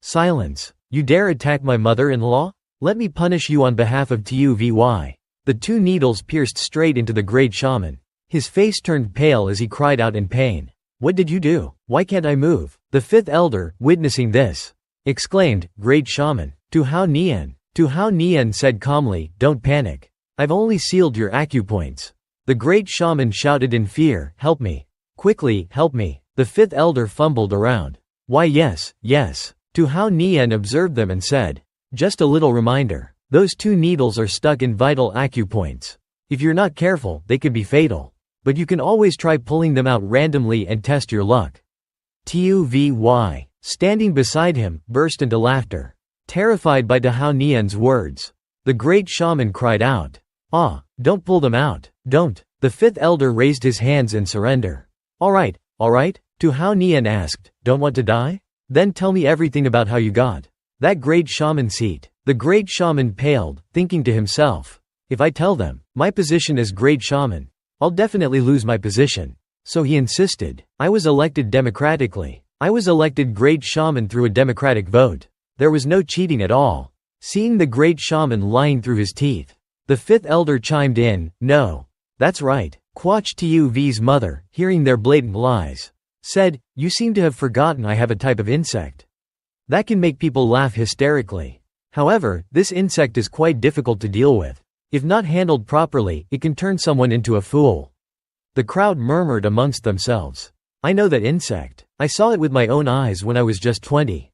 S1: "Silence. You dare attack my mother-in-law? Let me punish you on behalf of Tu Vy." The two needles pierced straight into the great shaman. His face turned pale as he cried out in pain. "What did you do? Why can't I move?" The fifth elder, witnessing this, exclaimed, "Great shaman, Tu Hao Nian." Tu Hao Nian said calmly, "Don't panic. I've only sealed your acupoints." The great shaman shouted in fear, "Help me. Quickly, help me." The fifth elder fumbled around. "Why yes, yes." Tu Hao Nian observed them and said, "Just a little reminder. Those 2 needles are stuck in vital acupoints. If you're not careful, they could be fatal. But you can always try pulling them out randomly and test your luck." Tuvy, standing beside him, burst into laughter, terrified by Tu Hao Nian's words. The great shaman cried out, "Ah, don't pull them out, don't." The fifth elder raised his hands in surrender. All right, Tu Hao Nian asked, "Don't want to die? Then tell me everything about how you got that great shaman seat." The great shaman paled, thinking to himself, "If I tell them my position as great shaman, I'll definitely lose my position." So he insisted, "I was elected democratically. I was elected great shaman through a democratic vote. There was no cheating at all." Seeing the great shaman lying through his teeth, the fifth elder chimed in, "No. That's right." Quach Tuv's mother, hearing their blatant lies, said, "You seem to have forgotten I have a type of insect that can make people laugh hysterically. However, this insect is quite difficult to deal with. If not handled properly, it can turn someone into a fool." The crowd murmured amongst themselves, "I know that insect. I saw it with my own eyes when I was just 20.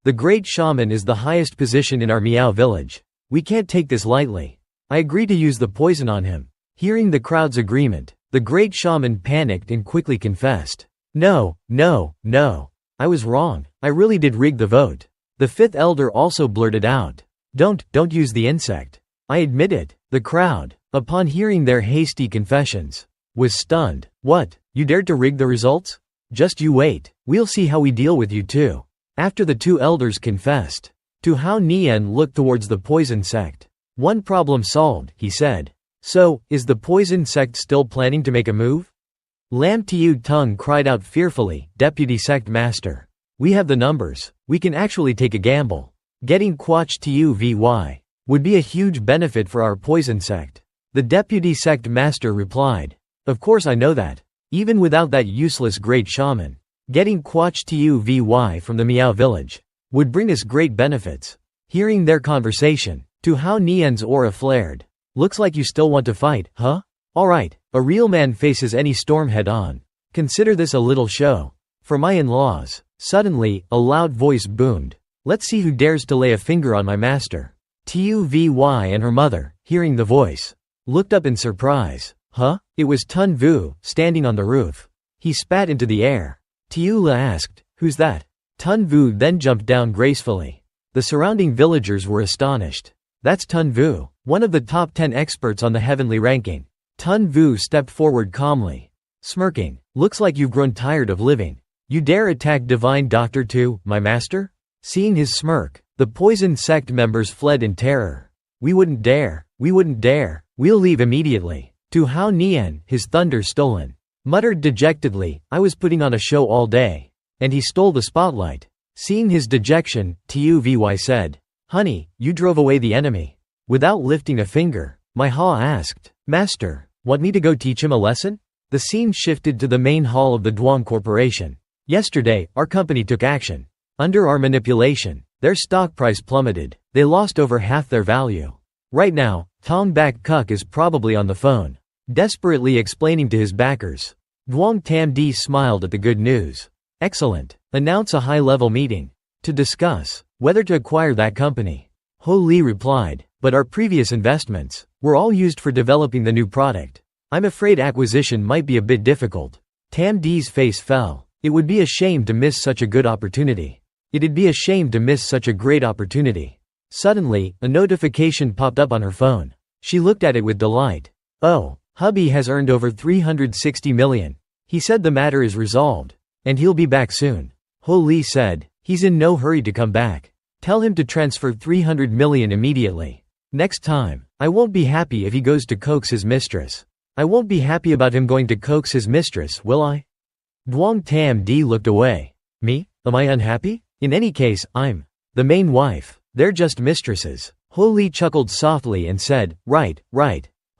S1: The great shaman is the highest position in our Miao village. We can't take this lightly. I agree to use the poison on him." Hearing the crowd's agreement, the great shaman panicked and quickly confessed, No, I was wrong. I really did rig the vote." The fifth elder also blurted out, Don't use the insect. I admit it." The crowd, upon hearing their hasty confessions, was stunned. "What? You dared to rig the results? Just you wait. We'll see how we deal with you too." After the 2 elders confessed, Tu Hao Nian looked towards the poison sect. "One problem solved," he said. "So, is the poison sect still planning to make a move?" Lam Tiu Tung cried out fearfully, "Deputy Sect Master. We have the numbers. We can actually take a gamble. Getting Quach Tuvy would be a huge benefit for our poison sect." The Deputy Sect Master replied, "Of course I know that. Even without that useless great shaman, getting Quach Tuvy from the Miao village would bring us great benefits." Hearing their conversation, Tu Hao Nian's aura flared. "Looks like you still want to fight, huh? Alright, a real man faces any storm head on. Consider this a little show. For my in-laws." Suddenly, a loud voice boomed, "Let's see who dares to lay a finger on my master." Tuvy and her mother, hearing the voice, looked up in surprise. Huh? It was Tun Vu, standing on the roof. He spat into the air. Tiula asked, "Who's that?" Tun Vu then jumped down gracefully. The surrounding villagers were astonished. "That's Tun Vu, one of the top 10 experts on the heavenly ranking." Tun Vu stepped forward calmly, smirking. "Looks like you've grown tired of living. You dare attack Divine Doctor Tu, my master?" Seeing his smirk, the poison sect members fled in terror. We wouldn't dare. We'll leave immediately." Tu Hao Nian, his thunder stolen, muttered dejectedly, "I was putting on a show all day. And he stole the spotlight." Seeing his dejection, Tuvy said, "Honey, you drove away the enemy." Without lifting a finger, my Ha asked, "Master, want me to go teach him a lesson?" The scene shifted to the main hall of the Duong Corporation. Yesterday, our company took action. Under our manipulation, their stock price plummeted. They lost over half their value. Right now, Tong Bak Kuk is probably on the phone, desperately explaining to his backers. Duong Tam Di smiled at the good news. "Excellent. Announce a high-level meeting to discuss whether to acquire that company." Ho Li replied, "But our previous investments were all used for developing the new product. I'm afraid acquisition might be a bit difficult." Tam Di's face fell. It would be a shame to miss such a good opportunity. It'd be a shame to miss such a great opportunity. Suddenly, a notification popped up on her phone. She looked at it with delight. "Oh, hubby has earned over 360 million. He said the matter is resolved, and he'll be back soon." Ho Li said, "He's in no hurry to come back. Tell him to transfer 300 million immediately. Next time, I won't be happy if he goes to coax his mistress. I won't be happy about him going to coax his mistress, will I?" Duong Tam Di looked away. "Me? Am I unhappy? In any case, I'm the main wife. They're just mistresses." Ho Li chuckled softly and said, Right.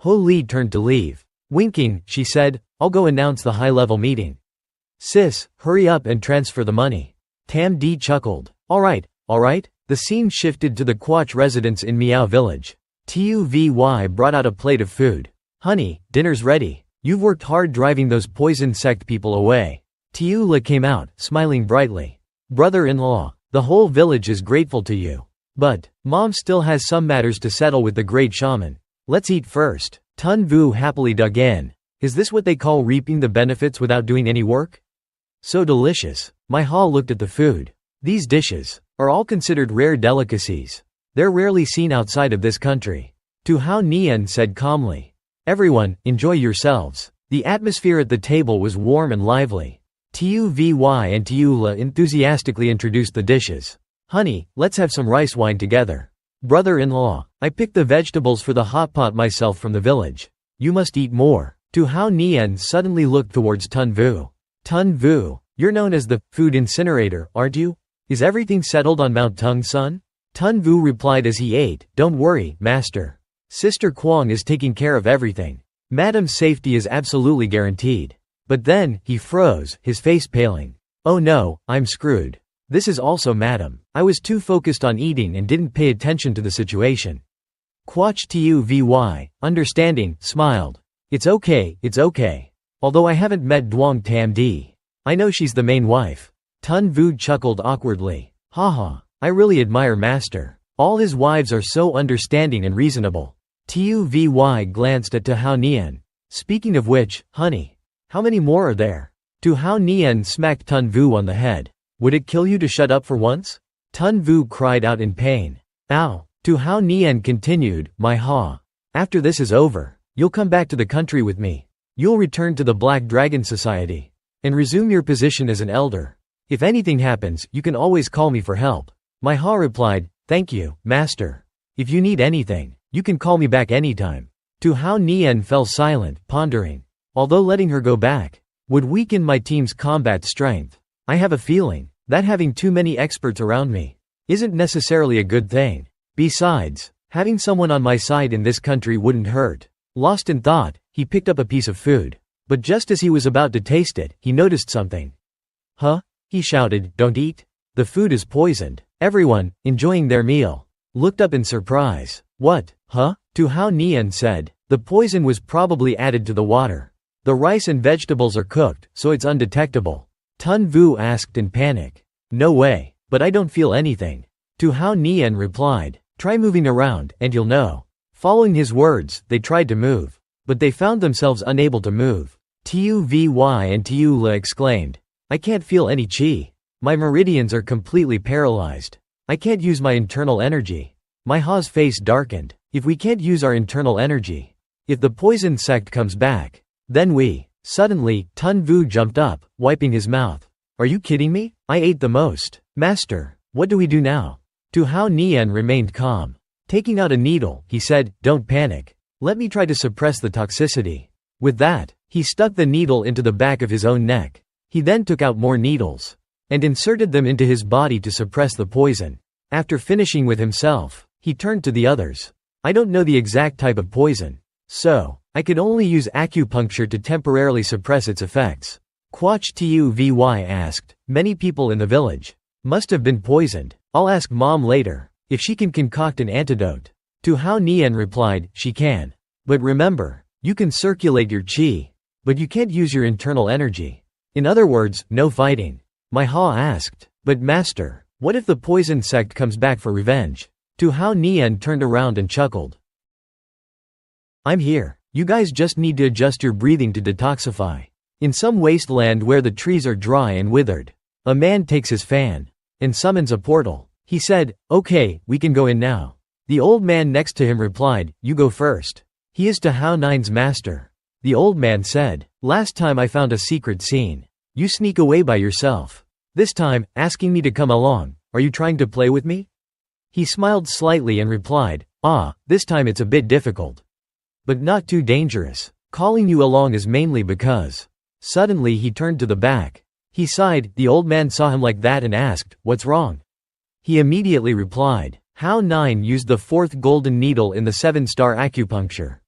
S1: Ho Li turned to leave. Winking, she said, I'll go announce the high-level meeting. Sis, hurry up and transfer the money. Tam D chuckled. Alright. The scene shifted to the Quach residence in Meow Village. Tuvy brought out a plate of food. Honey, dinner's ready. You've worked hard driving those poison sect people away. Tiula came out, smiling brightly. Brother-in-law, the whole village is grateful to you. But, Mom still has some matters to settle with the great shaman. Let's eat first. Tun Vu happily dug in. Is this what they call reaping the benefits without doing any work? So delicious. My Ha looked at the food. These dishes are all considered rare delicacies. They're rarely seen outside of this country. Tu Hao Nian said calmly. Everyone, enjoy yourselves. The atmosphere at the table was warm and lively. Tuvy and Tiula enthusiastically introduced the dishes. Honey, let's have some rice wine together. Brother-in-law, I picked the vegetables for the hot pot myself from the village. You must eat more. Tu Hao Nian suddenly looked towards Tun Vu. Tun Vu, you're known as the food incinerator, aren't you? Is everything settled on Mount Tung Sun? Tun Vu replied as he ate, Don't worry, master. Sister Kwong is taking care of everything. Madam's safety is absolutely guaranteed. But then, he froze, his face paling. Oh no, I'm screwed. This is also Madam. I was too focused on eating and didn't pay attention to the situation. Quach Tuvy, understanding, smiled. It's okay. Although I haven't met Duong Tam Di. I know she's the main wife. Tun Vu chuckled awkwardly. Haha, I really admire Master. All his wives are so understanding and reasonable. Tuvy glanced at Tu Hao Nian. Speaking of which, honey. How many more are there? Tu Hao Nian smacked Tun Vu on the head. Would it kill you to shut up for once? Tun Vu cried out in pain. Ow. Tu Hao Nian continued, My Ha. After this is over, you'll come back to the country with me. You'll return to the Black Dragon Society. And resume your position as an elder. If anything happens, you can always call me for help. My Ha replied, Thank you, Master. If you need anything, you can call me back anytime. Tu Hao Nian fell silent, pondering. Although letting her go back would weaken my team's combat strength, I have a feeling that having too many experts around me isn't necessarily a good thing. Besides, having someone on my side in this country wouldn't hurt. Lost in thought, he picked up a piece of food. But just as he was about to taste it, he noticed something. Huh? He shouted, Don't eat. The food is poisoned. Everyone, enjoying their meal, looked up in surprise. What? Huh? Tu Hao Nian said. The poison was probably added to the water. The rice and vegetables are cooked, so it's undetectable. Tun Vu asked in panic. No way, but I don't feel anything. Tu Hao Nian replied. Try moving around, and you'll know. Following his words, they tried to move. But they found themselves unable to move. Tuvy and Tiula exclaimed. I can't feel any chi. My meridians are completely paralyzed. I can't use my internal energy. My Ha's face darkened. If we can't use our internal energy, if the poison sect comes back, then we. Suddenly, Tun Vu jumped up, wiping his mouth. Are you kidding me? I ate the most. Master, what do we do now? Tu Hao Nian remained calm. Taking out a needle, he said, Don't panic. Let me try to suppress the toxicity. With that, he stuck the needle into the back of his own neck. He then took out more needles and inserted them into his body to suppress the poison. After finishing with himself, he turned to the others. I don't know the exact type of poison, so I could only use acupuncture to temporarily suppress its effects. Quach Tuvy asked, Many people in the village must have been poisoned. I'll ask Mom later if she can concoct an antidote. Tu Hao Nian replied, She can. But remember, you can circulate your chi, but you can't use your internal energy. In other words, no fighting. My Ha asked, But Master, what if the poison sect comes back for revenge? Tu Hao Nian turned around and chuckled. I'm here. You guys just need to adjust your breathing to detoxify. In some wasteland where the trees are dry and withered, a man takes his fan and summons a portal. He said, Okay, we can go in now. The old man next to him replied, You go first. He is Tu Hao Nian's master. The old man said, Last time I found a secret scene. You sneak away by yourself. This time, asking me to come along. Are you trying to play with me? He smiled slightly and replied, This time it's a bit difficult. But not too dangerous. Calling you along is mainly because. Suddenly he turned to the back. He sighed. The old man saw him like that and asked, What's wrong? He immediately replied, Hao 9 used the 4th golden needle in the 7-star acupuncture.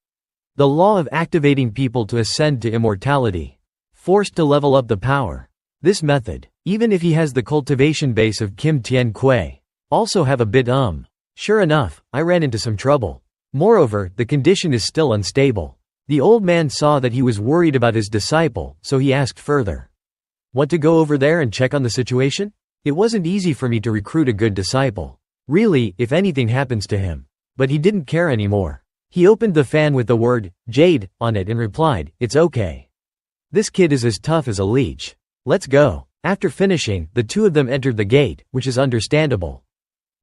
S1: The law of activating people to ascend to immortality. Forced to level up the power. This method, even if he has the cultivation base of Kim Tien Kuei, also have a bit Sure enough, I ran into some trouble. Moreover, the condition is still unstable. The old man saw that he was worried about his disciple, so he asked further. Want to go over there and check on the situation? It wasn't easy for me to recruit a good disciple. Really, if anything happens to him. But he didn't care anymore. He opened the fan with the word, Jade, on it and replied, it's okay. This kid is as tough as a leech. Let's go. After finishing, the two of them entered the gate, which is understandable.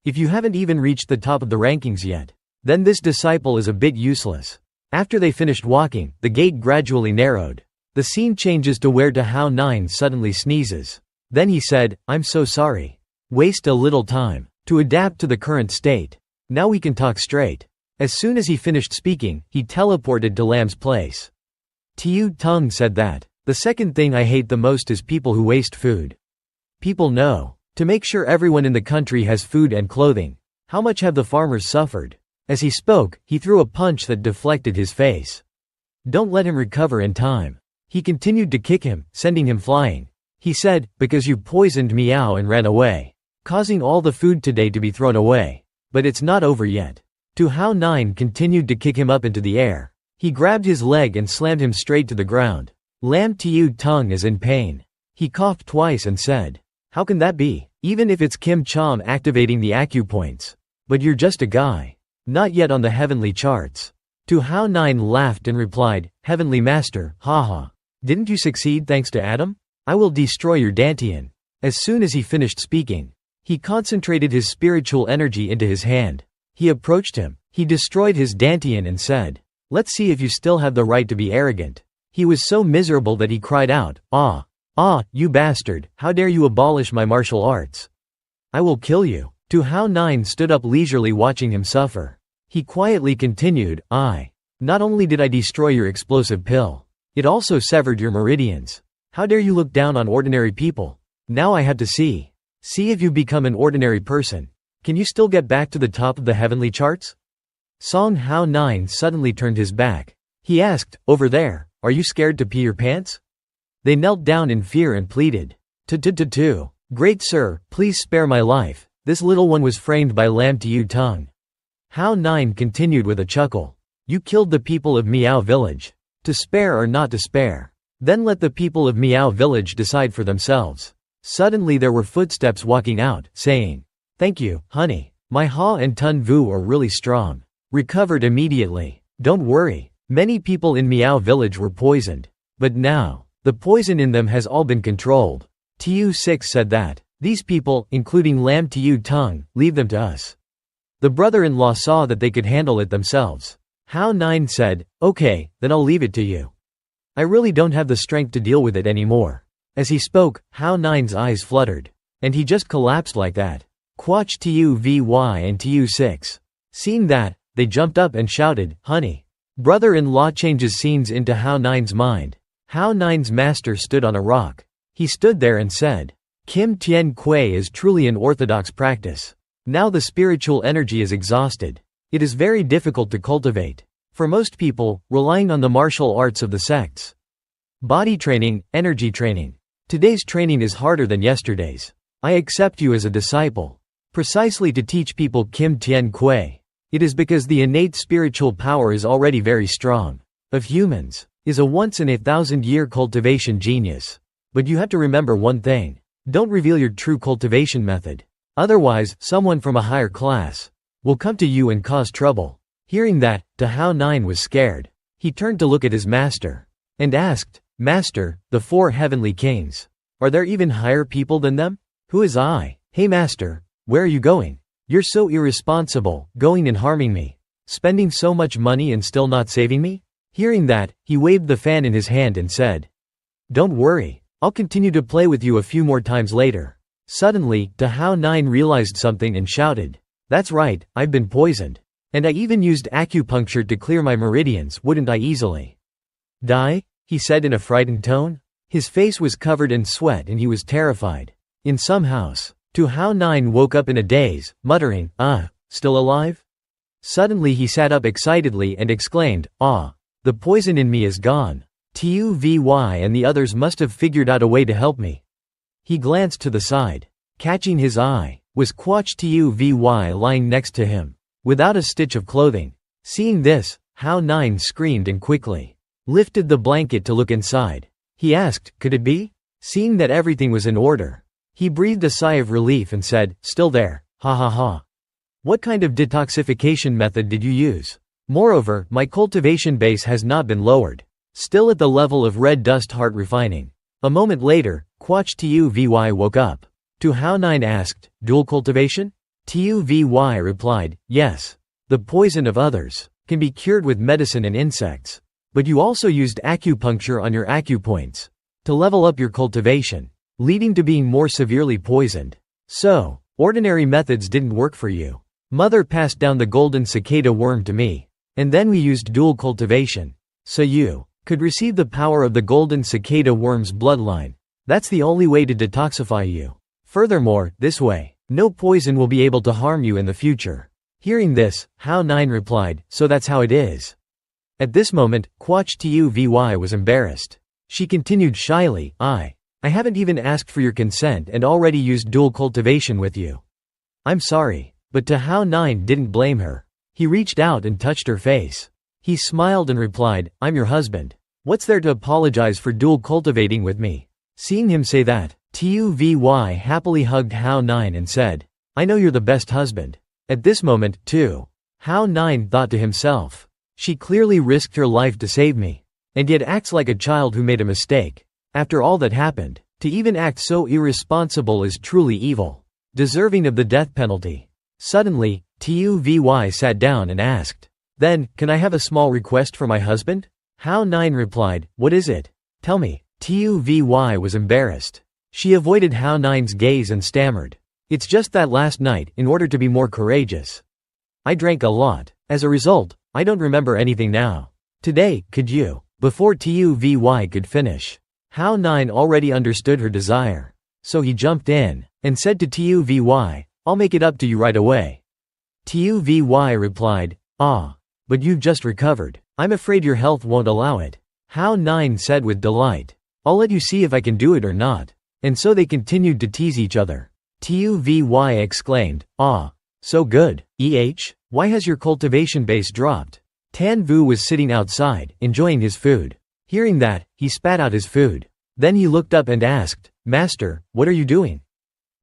S1: If you haven't even reached the top of the rankings yet, then this disciple is a bit useless. After they finished walking, the gate gradually narrowed. The scene changes to where Dahao 9 suddenly sneezes. Then he said, I'm so sorry. Waste a little time to adapt to the current state. Now we can talk straight. As soon as he finished speaking, he teleported to Lam's place. Tiu Tung said that, the second thing I hate the most is people who waste food. People know. To make sure everyone in the country has food and clothing. How much have the farmers suffered? As he spoke, he threw a punch that deflected his face. Don't let him recover in time. He continued to kick him, sending him flying. He said, because you poisoned Meow and ran away, causing all the food today to be thrown away. But it's not over yet. Tu Hao 9 continued to kick him up into the air. He grabbed his leg and slammed him straight to the ground. Lam Tiu Tung is in pain. He coughed twice and said, how can that be? Even if it's Kim Chom activating the acupoints. But you're just a guy. Not yet on the heavenly charts. Tu Hao 9 laughed and replied, Heavenly Master, haha. Didn't you succeed thanks to Adam? I will destroy your Dantian. As soon as he finished speaking, he concentrated his spiritual energy into his hand. He approached him. He destroyed his Dantian and said, let's see if you still have the right to be arrogant. He was so miserable that he cried out, ah, you bastard, how dare you abolish my martial arts? I will kill you. Tu Hao 9 stood up leisurely watching him suffer. He quietly continued, not only did I destroy your explosive pill, it also severed your meridians. How dare you look down on ordinary people? Now I have to see if you become an ordinary person. Can you still get back to the top of the heavenly charts? Song Hao 9 suddenly turned his back. He asked, over there, are you scared to pee your pants? They knelt down in fear and pleaded. Great sir, please spare my life. This little one was framed by Lam Tiu Tung. Hao 9 continued with a chuckle. You killed the people of Miao Village. To spare or not to spare. Then let the people of Miao Village decide for themselves. Suddenly there were footsteps walking out, saying, thank you, honey. My Ha and Tun Vu are really strong. Recovered immediately. Don't worry. Many people in Miao Village were poisoned. But now, the poison in them has all been controlled. Tiu 6 said that. These people, including Lam Tiu Tung, leave them to us. The brother-in-law saw that they could handle it themselves. Hao 9 said, okay, then I'll leave it to you. I really don't have the strength to deal with it anymore. As he spoke, Hao 9's eyes fluttered. And he just collapsed like that. Quach Tu Vy and Tu 6. Seeing that, they jumped up and shouted, honey. Brother-in-law changes scenes into Hao 9's mind. Hao 9's master stood on a rock. He stood there and said, Kim Tien Kuei is truly an orthodox practice. Now the spiritual energy is exhausted. It is very difficult to cultivate. For most people, relying on the martial arts of the sects. Body training, energy training. Today's training is harder than yesterday's. I accept you as a disciple. Precisely to teach people Kim Tien Kuei. It is because the innate spiritual power is already very strong. Of humans, is a once-in-a-thousand-year cultivation genius. But you have to remember one thing. Don't reveal your true cultivation method. Otherwise, someone from a higher class will come to you and cause trouble. Hearing that, Dahao 9 was scared. He turned to look at his master and asked, Master, the 4 heavenly kings. Are there even higher people than them? Who is I? Hey master, where are you going? You're so irresponsible, going and harming me. Spending so much money and still not saving me? Hearing that, he waved the fan in his hand and said, don't worry, I'll continue to play with you a few more times later. Suddenly, Dahao 9 realized something and shouted, that's right, I've been poisoned. And I even used acupuncture to clear my meridians, wouldn't I easily die? He said in a frightened tone. His face was covered in sweat and he was terrified. In some house, Tu Hao 9 woke up in a daze, muttering, still alive? Suddenly he sat up excitedly and exclaimed, the The poison in me is gone. Tuvy and the others must have figured out a way to help me. He glanced to the side. Catching his eye was Quach Tuvy lying next to him, without a stitch of clothing. Seeing this, Hao Nine screamed and quickly lifted the blanket to look inside. He asked, could it be? Seeing that everything was in order, he breathed a sigh of relief and said, still there, ha ha ha. What kind of detoxification method did you use? Moreover, my cultivation base has not been lowered. Still at the level of red dust heart refining. A moment later, Quach Tuvy woke up. Tu Hao Nine asked, dual cultivation? Tuvy replied, yes. The poison of others can be cured with medicine and insects. But you also used acupuncture on your acupoints to level up your cultivation, leading to being more severely poisoned. So, ordinary methods didn't work for you. Mother passed down the golden cicada worm to me, and then we used dual cultivation. So you could receive the power of the golden cicada worm's bloodline. That's the only way to detoxify you. Furthermore, this way, no poison will be able to harm you in the future. Hearing this, Hao Nine replied, so that's how it is. At this moment, Quach Tuvy was embarrassed. She continued shyly, I haven't even asked for your consent and already used dual cultivation with you. I'm sorry. But Tu Hao Nine didn't blame her. He reached out and touched her face. He smiled and replied, I'm your husband. What's there to apologize for dual cultivating with me? Seeing him say that, Tuvy happily hugged Hao Nine and said, I know you're the best husband. At this moment, too, Hao Nine thought to himself, she clearly risked her life to save me, and yet acts like a child who made a mistake. After all that happened, to even act so irresponsible is truly evil, deserving of the death penalty. Suddenly, Tuvy sat down and asked, then, can I have a small request for my husband? Hao Nine replied, what is it? Tell me. Tuvy was embarrassed. She avoided Hao Nine's gaze and stammered, it's just that last night, in order to be more courageous, I drank a lot. As a result, I don't remember anything now. Today, could you? Before Tuvy could finish, Hao Nine already understood her desire. So he jumped in and said to Tuvy, I'll make it up to you right away. Tuvy replied, but you've just recovered. I'm afraid your health won't allow it. Hao Nine said with delight, I'll let you see if I can do it or not. And so they continued to tease each other. Tuvy exclaimed, so good. Why has your cultivation base dropped? Tan Vu was sitting outside, enjoying his food. Hearing that, he spat out his food. Then he looked up and asked, Master, what are you doing?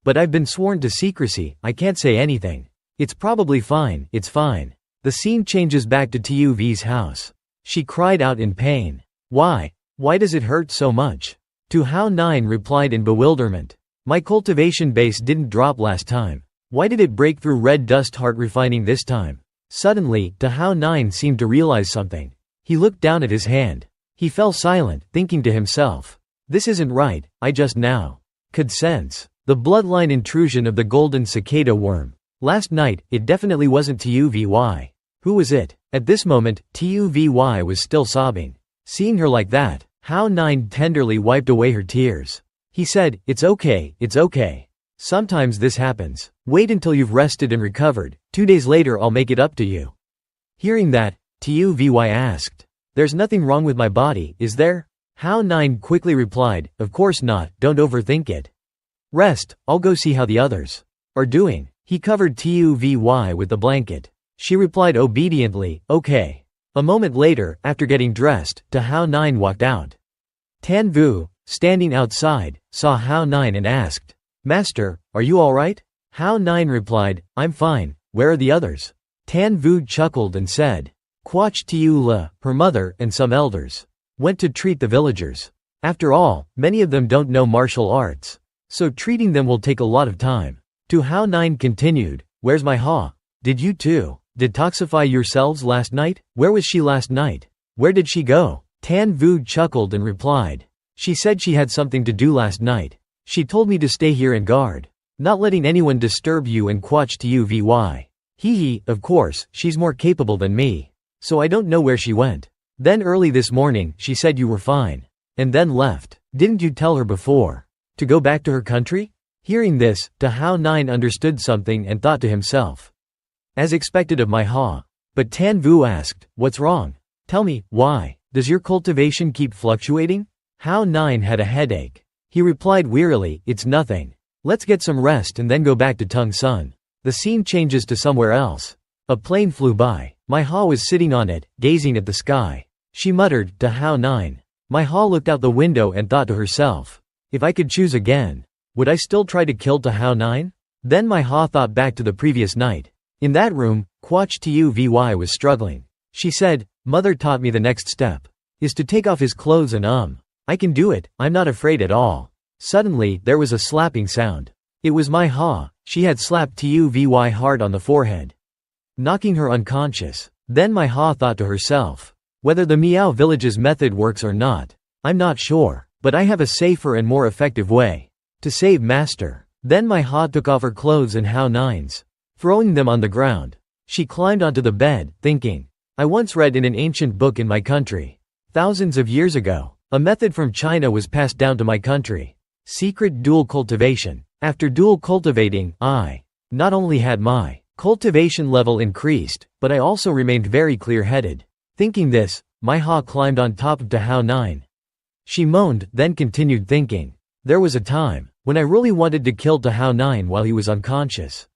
S1: But I've been sworn to secrecy, I can't say anything. It's probably fine, it's fine. The scene changes back to Tuvy's house. She cried out in pain. Why? Why does it hurt so much? Tu Hao Nine replied in bewilderment. My cultivation base didn't drop last time. Why did it break through red dust heart refining this time? Suddenly, Tu Hao Nine seemed to realize something. He looked down at his hand. He fell silent, thinking to himself, this isn't right, I just now could sense the bloodline intrusion of the golden cicada worm. Last night, it definitely wasn't Tuvy. Who was it? At this moment, Tuvy was still sobbing. Seeing her like that, Hao Nine tenderly wiped away her tears. He said, it's okay, it's okay. Sometimes this happens. Wait until you've rested and recovered. 2 days later I'll make it up to you. Hearing that, Tuvy asked, there's nothing wrong with my body, is there? Hao Nine quickly replied, of course not, don't overthink it. Rest, I'll go see how the others are doing. He covered Tuvy with the blanket. She replied obediently, okay. A moment later, after getting dressed, Tu Hao Nine walked out. Tan Vu, standing outside, saw Hao Nine and asked, Master, are you alright? Hao Nine replied, I'm fine, where are the others? Tan Vu chuckled and said, Quach Tula, her mother, and some elders went to treat the villagers. After all, many of them don't know martial arts, so treating them will take a lot of time. Tu Hao Nine continued, where's my Ha? Did you too detoxify yourselves last night? Where was she last night? Where did she go? Tan Vu chuckled and replied, she said she had something to do last night. She told me to stay here and guard, not letting anyone disturb you and Quach Tuvy. Hee, of course, she's more capable than me, so I don't know where she went. Then early this morning, she said you were fine, and then left. Didn't you tell her before to go back to her country? Hearing this, Tu Hao Nine understood something and thought to himself, as expected of my Ha. But Tan Vu asked, what's wrong? Tell me, why? Does your cultivation keep fluctuating? Hao Nine had a headache. He replied wearily, it's nothing. Let's get some rest and then go back to Tung Sun. The scene changes to somewhere else. A plane flew by. My Ha was sitting on it, gazing at the sky. She muttered, to Hao Nine. My Ha looked out the window and thought to herself, if I could choose again, would I still try to kill to Hao Nine? Then my Ha thought back to the previous night. In that room, Quach Tuvy was struggling. She said, Mother taught me the next step is to take off his clothes and I can do it, I'm not afraid at all. Suddenly, there was a slapping sound. It was my Ha. She had slapped Tuvy hard on the forehead, knocking her unconscious. Then my Ha thought to herself, whether the Miao Village's method works or not, I'm not sure, but I have a safer and more effective way to save Master. Then my Ha took off her clothes and Hao Nine's, throwing them on the ground. She climbed onto the bed, thinking, I once read in an ancient book in my country, thousands of years ago, a method from China was passed down to my country. Secret dual cultivation. After dual cultivating, I not only had my cultivation level increased, but I also remained very clear-headed. Thinking this, my Ha climbed on top of Hao Nine. She moaned, then continued thinking. There was a time when I really wanted to kill Hao Nine while he was unconscious.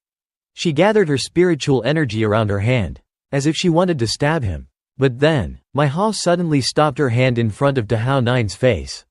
S1: She gathered her spiritual energy around her hand, as if she wanted to stab him. But then, my Ha suddenly stopped her hand in front of Hao Nine's face.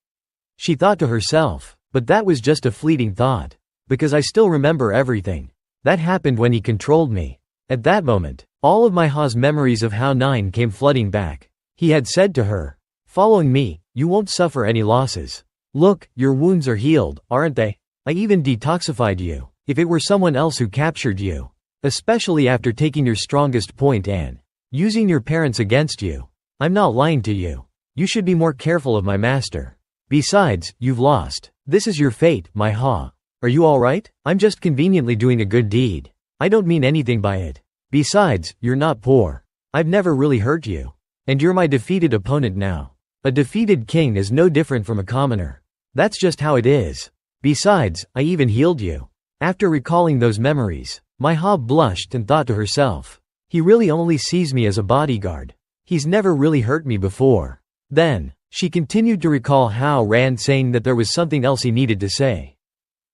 S1: She thought to herself, but that was just a fleeting thought, because I still remember everything that happened when he controlled me. At that moment, all of my Ha's memories of Hao Nine came flooding back. He had said to her, following me, you won't suffer any losses. Look, your wounds are healed, aren't they? I even detoxified you. If it were someone else who captured you, especially after taking your strongest point and using your parents against you, I'm not lying to you. You should be more careful of my master. Besides, you've lost. This is your fate, my Ha. Are you alright? I'm just conveniently doing a good deed. I don't mean anything by it. Besides, you're not poor. I've never really hurt you. And you're my defeated opponent now. A defeated king is no different from a commoner. That's just how it is. Besides, I even healed you. After recalling those memories, my Ha blushed and thought to herself, he really only sees me as a bodyguard. He's never really hurt me before. Then, she continued to recall Hao Ran saying that there was something else he needed to say.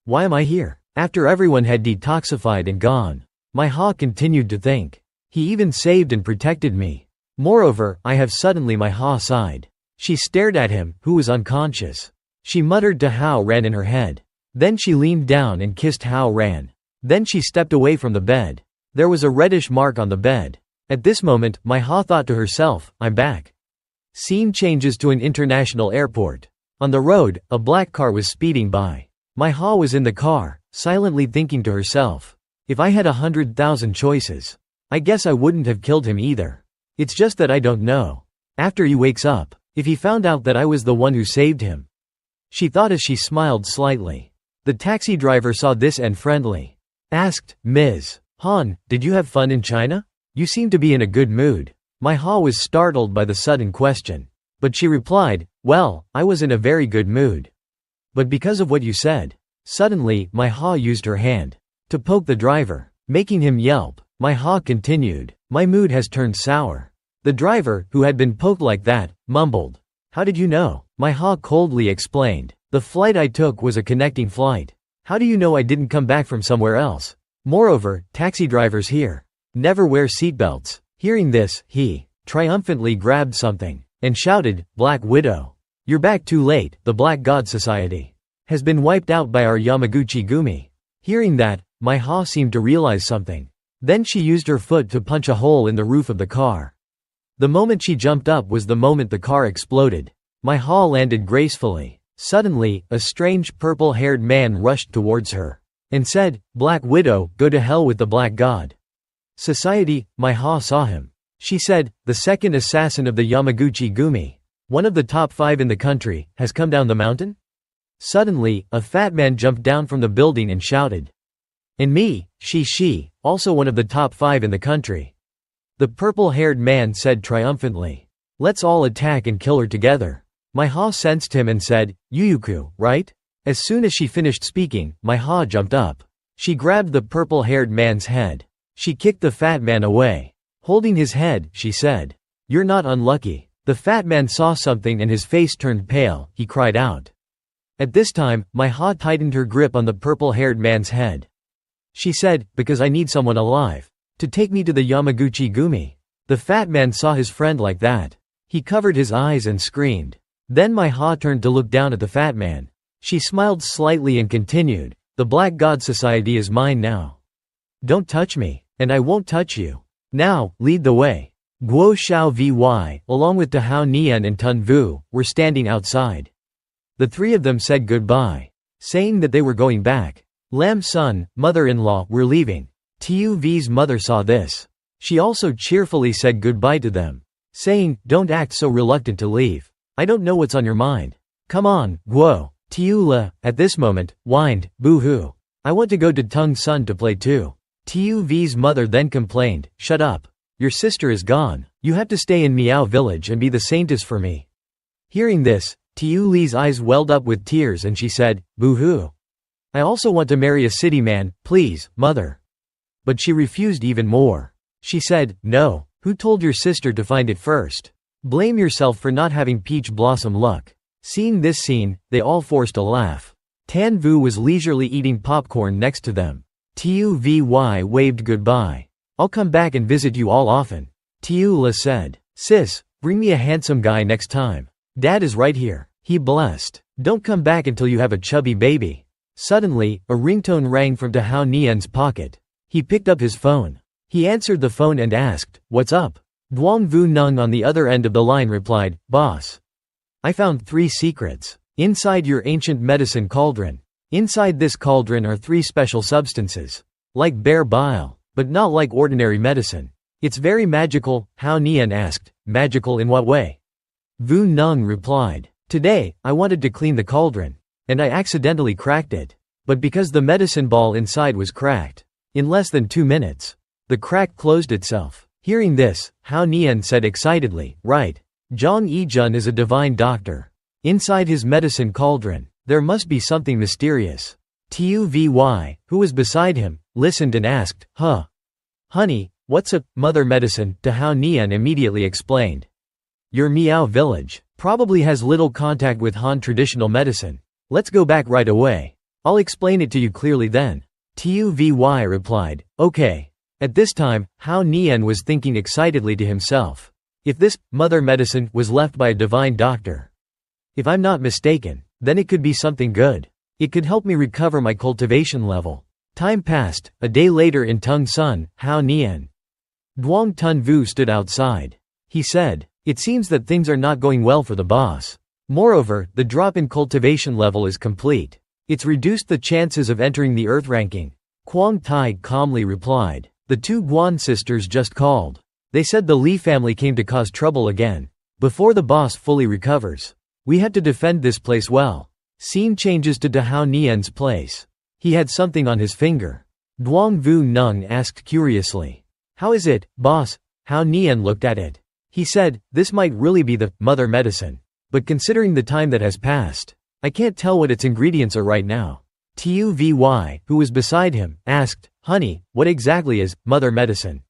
S1: Why am I here? After everyone had detoxified and gone, my Ha continued to think. He even saved and protected me. Moreover, I have suddenly my Ha sighed. She stared at him, who was unconscious. She muttered to Hao Ran in her head. Then she leaned down and kissed Hao Ran. Then she stepped away from the bed. There was a reddish mark on the bed. At this moment, my Ha thought to herself, I'm back. Scene changes to an international airport. On the road, a black car was speeding by. My Ha was in the car, silently thinking to herself, if I had 100,000 choices, I guess I wouldn't have killed him either. It's just that I don't know. After he wakes up, if he found out that I was the one who saved him. She thought as she smiled slightly. The taxi driver saw this and friendly asked, Ms. Han, did you have fun in China? You seem to be in a good mood. My Ha was startled by the sudden question. But she replied, well, I was in a very good mood. But because of what you said. Suddenly, my Ha used her hand to poke the driver, making him yelp. My Ha continued, my mood has turned sour. The driver, who had been poked like that, mumbled. How did you know? My Ha coldly explained. The flight I took was a connecting flight. How do you know I didn't come back from somewhere else? Moreover, taxi drivers here never wear seatbelts. Hearing this, he triumphantly grabbed something and shouted, Black Widow. You're back too late, the Black God Society has been wiped out by our Yamaguchi Gumi. Hearing that, my Ha seemed to realize something. Then she used her foot to punch a hole in the roof of the car. The moment she jumped up was the moment the car exploded. My Ha landed gracefully. Suddenly, a strange purple-haired man rushed towards her and said, Black Widow, go to hell with the Black God Society. My Ha saw him. She said, the second assassin of the Yamaguchi Gumi, one of the top 5 in the country, has come down the mountain? Suddenly, a fat man jumped down from the building and shouted. And me, she, also one of the top 5 in the country. The purple-haired man said triumphantly. Let's all attack and kill her together. My Ha sensed him and said, Yuyuku, right? As soon as she finished speaking, my Ha jumped up. She grabbed the purple-haired man's head. She kicked the fat man away. Holding his head, she said, You're not unlucky. The fat man saw something and his face turned pale, he cried out. At this time, my Ha tightened her grip on the purple-haired man's head. She said, because I need someone alive to take me to the Yamaguchi Gumi. The fat man saw his friend like that. He covered his eyes and screamed. Then my Ha turned to look down at the fat man. She smiled slightly and continued, the Black God Society is mine now. Don't touch me, and I won't touch you. Now, lead the way. Guo Xiao Vy, along with Dahao Nian and Tun Vu, were standing outside. The three of them said goodbye, saying that they were going back. Lam's son, mother-in-law, were leaving. Tu V's mother saw this. She also cheerfully said goodbye to them, saying, don't act so reluctant to leave. I don't know what's on your mind. Come on, Guo. Tu Le, at this moment, whined, boo-hoo. I want to go to Tung's son to play too. Tu V's mother then complained, shut up. Your sister is gone. You have to stay in Miao village and be the saintess for me. Hearing this, Tu Li's eyes welled up with tears and she said, boo-hoo. I also want to marry a city man, please, mother. But she refused even more. She said, no, who told your sister to find it first? Blame yourself for not having peach blossom luck. Seeing this scene, they all forced a laugh. Tan Vu was leisurely eating popcorn next to them. Tu Vy waved goodbye. I'll come back and visit you all often. Tu Le said, sis, bring me a handsome guy next time. Dad is right here. He blessed. Don't come back until you have a chubby baby. Suddenly, a ringtone rang from Dahao Nian's pocket. He picked up his phone. He answered the phone and asked, what's up? Duong Vu Nung on the other end of the line replied, boss. I found 3 secrets. Inside your ancient medicine cauldron. Inside this cauldron are 3 special substances. Like bear bile, but not like ordinary medicine. It's very magical, Hao Nian asked. Magical in what way? Vu Nung replied, today, I wanted to clean the cauldron. And I accidentally cracked it. But because the medicine ball inside was cracked. In less than 2 minutes. The crack closed itself. Hearing this, Hao Nian said excitedly, right. Zhang Yijun is a divine doctor. Inside his medicine cauldron, there must be something mysterious. Tu Vy, who was beside him, listened and asked, huh? Honey, what's a mother medicine? Dahao Nian immediately explained. Your Miao village probably has little contact with Han traditional medicine. Let's go back right away. I'll explain it to you clearly then. Tu Vy replied, okay. At this time, Hao Nian was thinking excitedly to himself. If this mother medicine was left by a divine doctor, if I'm not mistaken, then it could be something good. It could help me recover my cultivation level. Time passed. A day later in Tungsun, Hao Nian. Duong Tun Vu stood outside. He said, it seems that things are not going well for the boss. Moreover, the drop in cultivation level is complete. It's reduced the chances of entering the Earth ranking. Quang Tai calmly replied. The 2 Guan sisters just called. They said the Li family came to cause trouble again. Before the boss fully recovers, we have to defend this place well. Scene changes to Dahao Nian's place. He had something on his finger. Duong Vu Nung asked curiously. How is it, boss? Hao Nian looked at it. He said, this might really be the mother medicine. But considering the time that has passed, I can't tell what its ingredients are right now. Tu Vy, who was beside him, asked, honey, what exactly is mother medicine?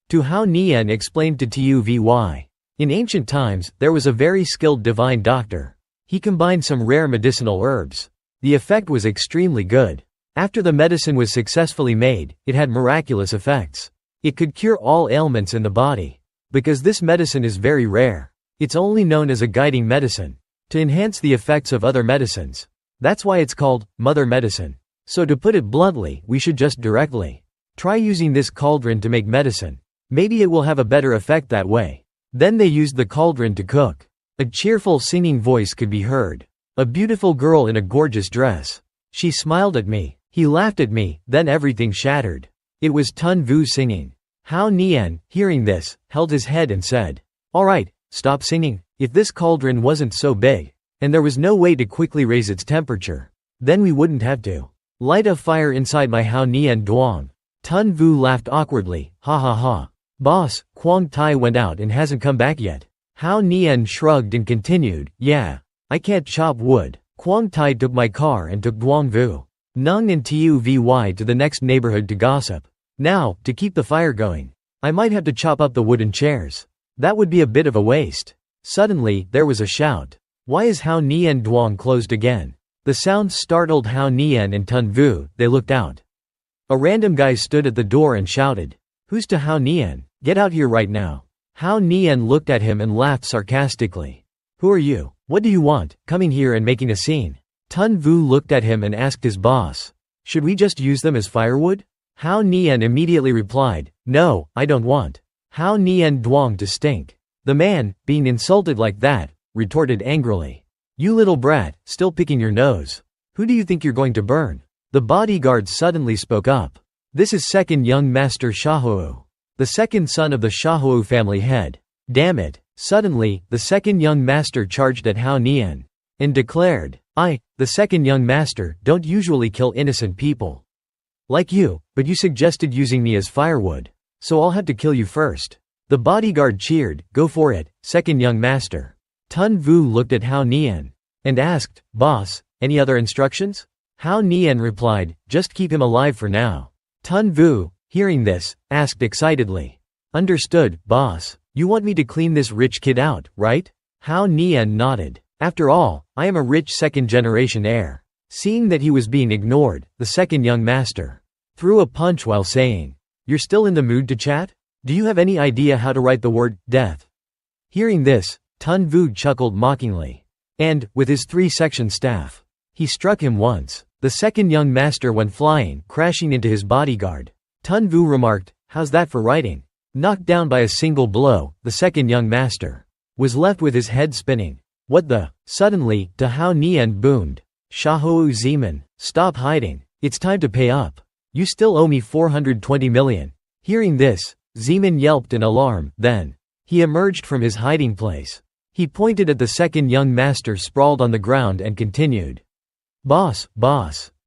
S1: Tu Hao Nian explained to Tu Vy. In ancient times, there was a very skilled divine doctor. He combined some rare medicinal herbs. The effect was extremely good. After the medicine was successfully made, it had miraculous effects. It could cure all ailments in the body. Because this medicine is very rare, it's only known as a guiding medicine, to enhance the effects of other medicines. That's why it's called mother medicine. So to put it bluntly, we should just directly try using this cauldron to make medicine. Maybe it will have a better effect that way. Then they used the cauldron to cook. A cheerful singing voice could be heard. A beautiful girl in a gorgeous dress. She smiled at me. He laughed at me, then everything shattered. It was Tun Vu singing. Hao Nian, hearing this, held his head and said, all right, stop singing. If this cauldron wasn't so big, and there was no way to quickly raise its temperature, then we wouldn't have to light a fire inside my Hao Nian Duong. Tun Vu laughed awkwardly, ha ha ha. Boss, Quang Tai went out and hasn't come back yet. Hao Nian shrugged and continued, yeah, I can't chop wood. Quang Tai took my car and took Duong Vu Nung and Tu Vy to the next neighborhood to gossip. Now, to keep the fire going, I might have to chop up the wooden chairs. That would be a bit of a waste. Suddenly, there was a shout. Why is Hao Nian Duong closed again? The sound startled Hao Nian and Tun Vu. They looked out. A random guy stood at the door and shouted, "Who's to Hao Nian? Get out here right now." Hao Nian looked at him and laughed sarcastically. "Who are you? What do you want, coming here and making a scene?" Tun Vu looked at him and asked his boss, "Should we just use them as firewood?" Hao Nian immediately replied, "No, I don't want Hao Nian Duong to stink." The man, being insulted like that, retorted angrily, "You little brat, still picking your nose. Who do you think you're going to burn?" The bodyguard suddenly spoke up. "This is second young master Shahou, the second son of the Shahou family head. Damn it." Suddenly, the second young master charged at Hao Nian and declared, "I, the second young master, don't usually kill innocent people like you, but you suggested using me as firewood, so I'll have to kill you first." The bodyguard cheered, "Go for it, second young master." Tun Vu looked at Hao Nian and asked, "Boss, any other instructions?" Hao Nian replied, "Just keep him alive for now." Tun Vu, hearing this, asked excitedly, "Understood, boss. You want me to clean this rich kid out, right?" Hao Nian nodded. "After all, I am a rich second-generation heir." Seeing that he was being ignored, the second young master threw a punch while saying, "You're still in the mood to chat? Do you have any idea how to write the word death?" Hearing this, Tun Vu chuckled mockingly. And, with his 3-section staff, he struck him once. The second young master went flying, crashing into his bodyguard. Tun Vu remarked, "How's that for writing?" Knocked down by a single blow, the second young master was left with his head spinning. "What the?" Suddenly, to Hao Nian boomed, "Shahou Zeman, stop hiding. It's time to pay up. You still owe me 420 million. Hearing this, Zeman yelped in alarm. Then he emerged from his hiding place. He pointed at the second young master sprawled on the ground and continued, boss,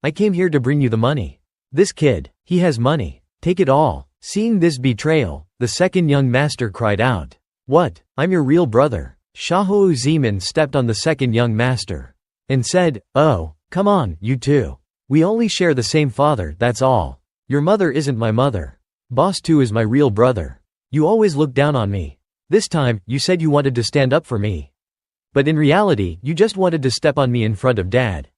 S1: I came here to bring you the money. This kid, he has money. Take it all." Seeing this betrayal, the second young master cried out, "What? I'm your real brother." Shahou Zeman stepped on the second young master and said, "Oh, come on, you two. We only share the same father, that's all. Your mother isn't my mother. Boss 2 is my real brother. You always look down on me. This time, you said you wanted to stand up for me. But in reality, you just wanted to step on me in front of Dad."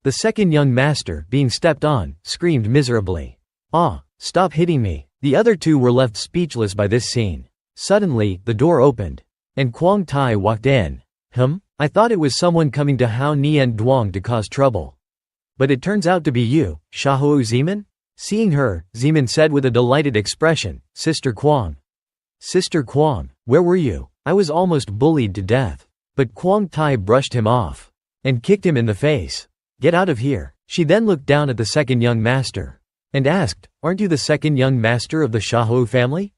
S1: The second young master, being stepped on, screamed miserably, "Ah, stop hitting me." The other two were left speechless by this scene. Suddenly, the door opened, and Quang Tai walked in. I thought it was someone coming to Hao Nian Duong to cause trouble. But it turns out to be you, Shahou Zeman?" Seeing her, Zeman said with a delighted expression, Sister Quang, where were you? I was almost bullied to death." But Quang Tai brushed him off and kicked him in the face. "Get out of here." She then looked down at the second young master and asked, "Aren't you the second young master of the Shahou family?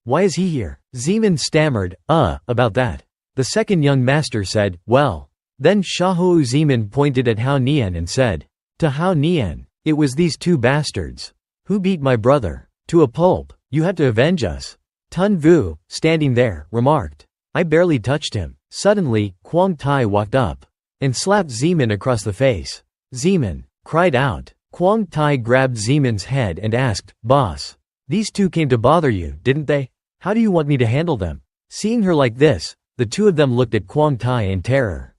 S1: Why is he here?" Zeman stammered, about that." The second young master said, "Well." Then Shahou Zeman pointed at Hao Nian and said, to Hao Nian, "It was these 2 bastards who beat my brother to a pulp. You have to avenge us." Tun Vu, standing there, remarked, "I barely touched him." Suddenly, Quang Tai walked up and slapped Zeman across the face. Zeman cried out. Quang Tai grabbed Zeman's head and asked, "Boss, these 2 came to bother you, didn't they? How do you want me to handle them?" Seeing her like this, the 2 of them looked at Quang Tai in terror.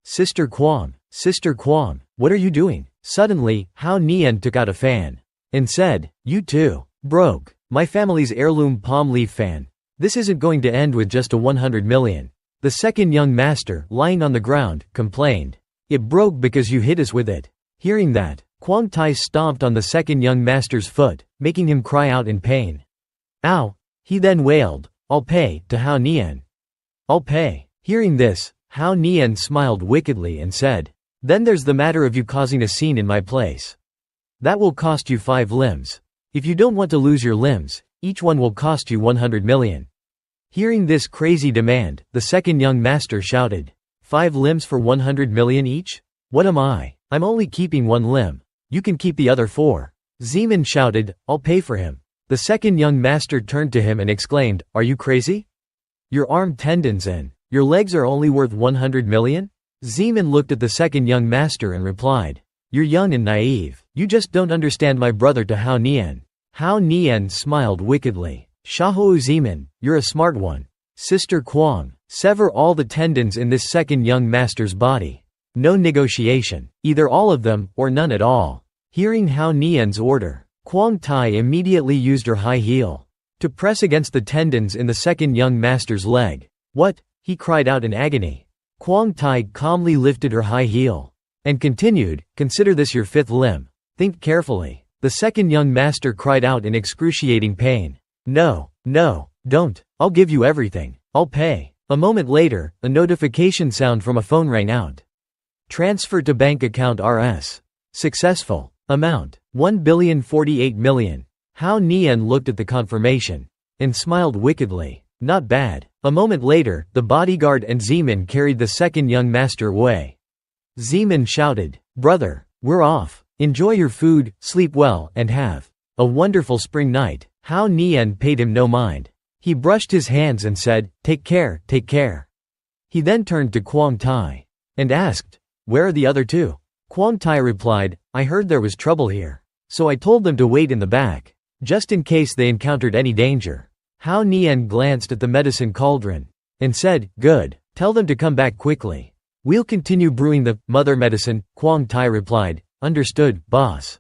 S1: Sister Quang, what are you doing?" Suddenly, Hao Nian took out a fan and said, "You too. Broke. My family's heirloom palm leaf fan. This isn't going to end with just a 100 million. The second young master, lying on the ground, complained, "It broke because you hit us with it." Hearing that, Quang Tai stomped on the second young master's foot, making him cry out in pain. "Ow!" He then wailed, "I'll pay," to Hao Nian. "I'll pay." Hearing this, Hao Nian smiled wickedly and said, "Then there's the matter of you causing a scene in my place. That will cost you 5 limbs. If you don't want to lose your limbs, each one will cost you 100 million. Hearing this crazy demand, the second young master shouted, 5 limbs for 100 million each? What am I? I'm only keeping 1 limb. You can keep the other 4. Zeman shouted, "I'll pay for him." The second young master turned to him and exclaimed, "Are you crazy? Your arm tendons and your legs are only worth 100 million? Zeman looked at the second young master and replied, "You're young and naive. You just don't understand my brother." To Hao Nian. Hao Nian smiled wickedly. "Shahou Zeman, you're a smart one. Sister Kwang, sever all the tendons in this second young master's body. No negotiation, either all of them, or none at all. Hearing Hao Nian's order, Kwang Tai immediately used her high heel to press against the tendons in the second young master's leg. What? He cried out in agony. Kwang Tai calmly lifted her high heel and continued, consider this your fifth limb. Think carefully. The second young master cried out in excruciating pain. No, no, don't. I'll give you everything. I'll pay. A moment later, a notification sound from a phone rang out. Transfer to bank account Rs. Successful. Amount, 1,048,000,000. Hao Nian looked at the confirmation and smiled wickedly. Not bad. A moment later, the bodyguard and Zeman carried the second young master away. Zeman shouted, Brother, we're off. Enjoy your food, sleep well, and have a wonderful spring night. Hao Nian paid him no mind. He brushed his hands and said, Take care, take care. He then turned to Kwang Tai and asked, Where are the other two? Kwang Tai replied, I heard there was trouble here, so I told them to wait in the back, just in case they encountered any danger. Hao Nian glanced at the medicine cauldron and said, Good, tell them to come back quickly. We'll continue brewing the mother medicine. Kwang Tai replied, Understood, boss.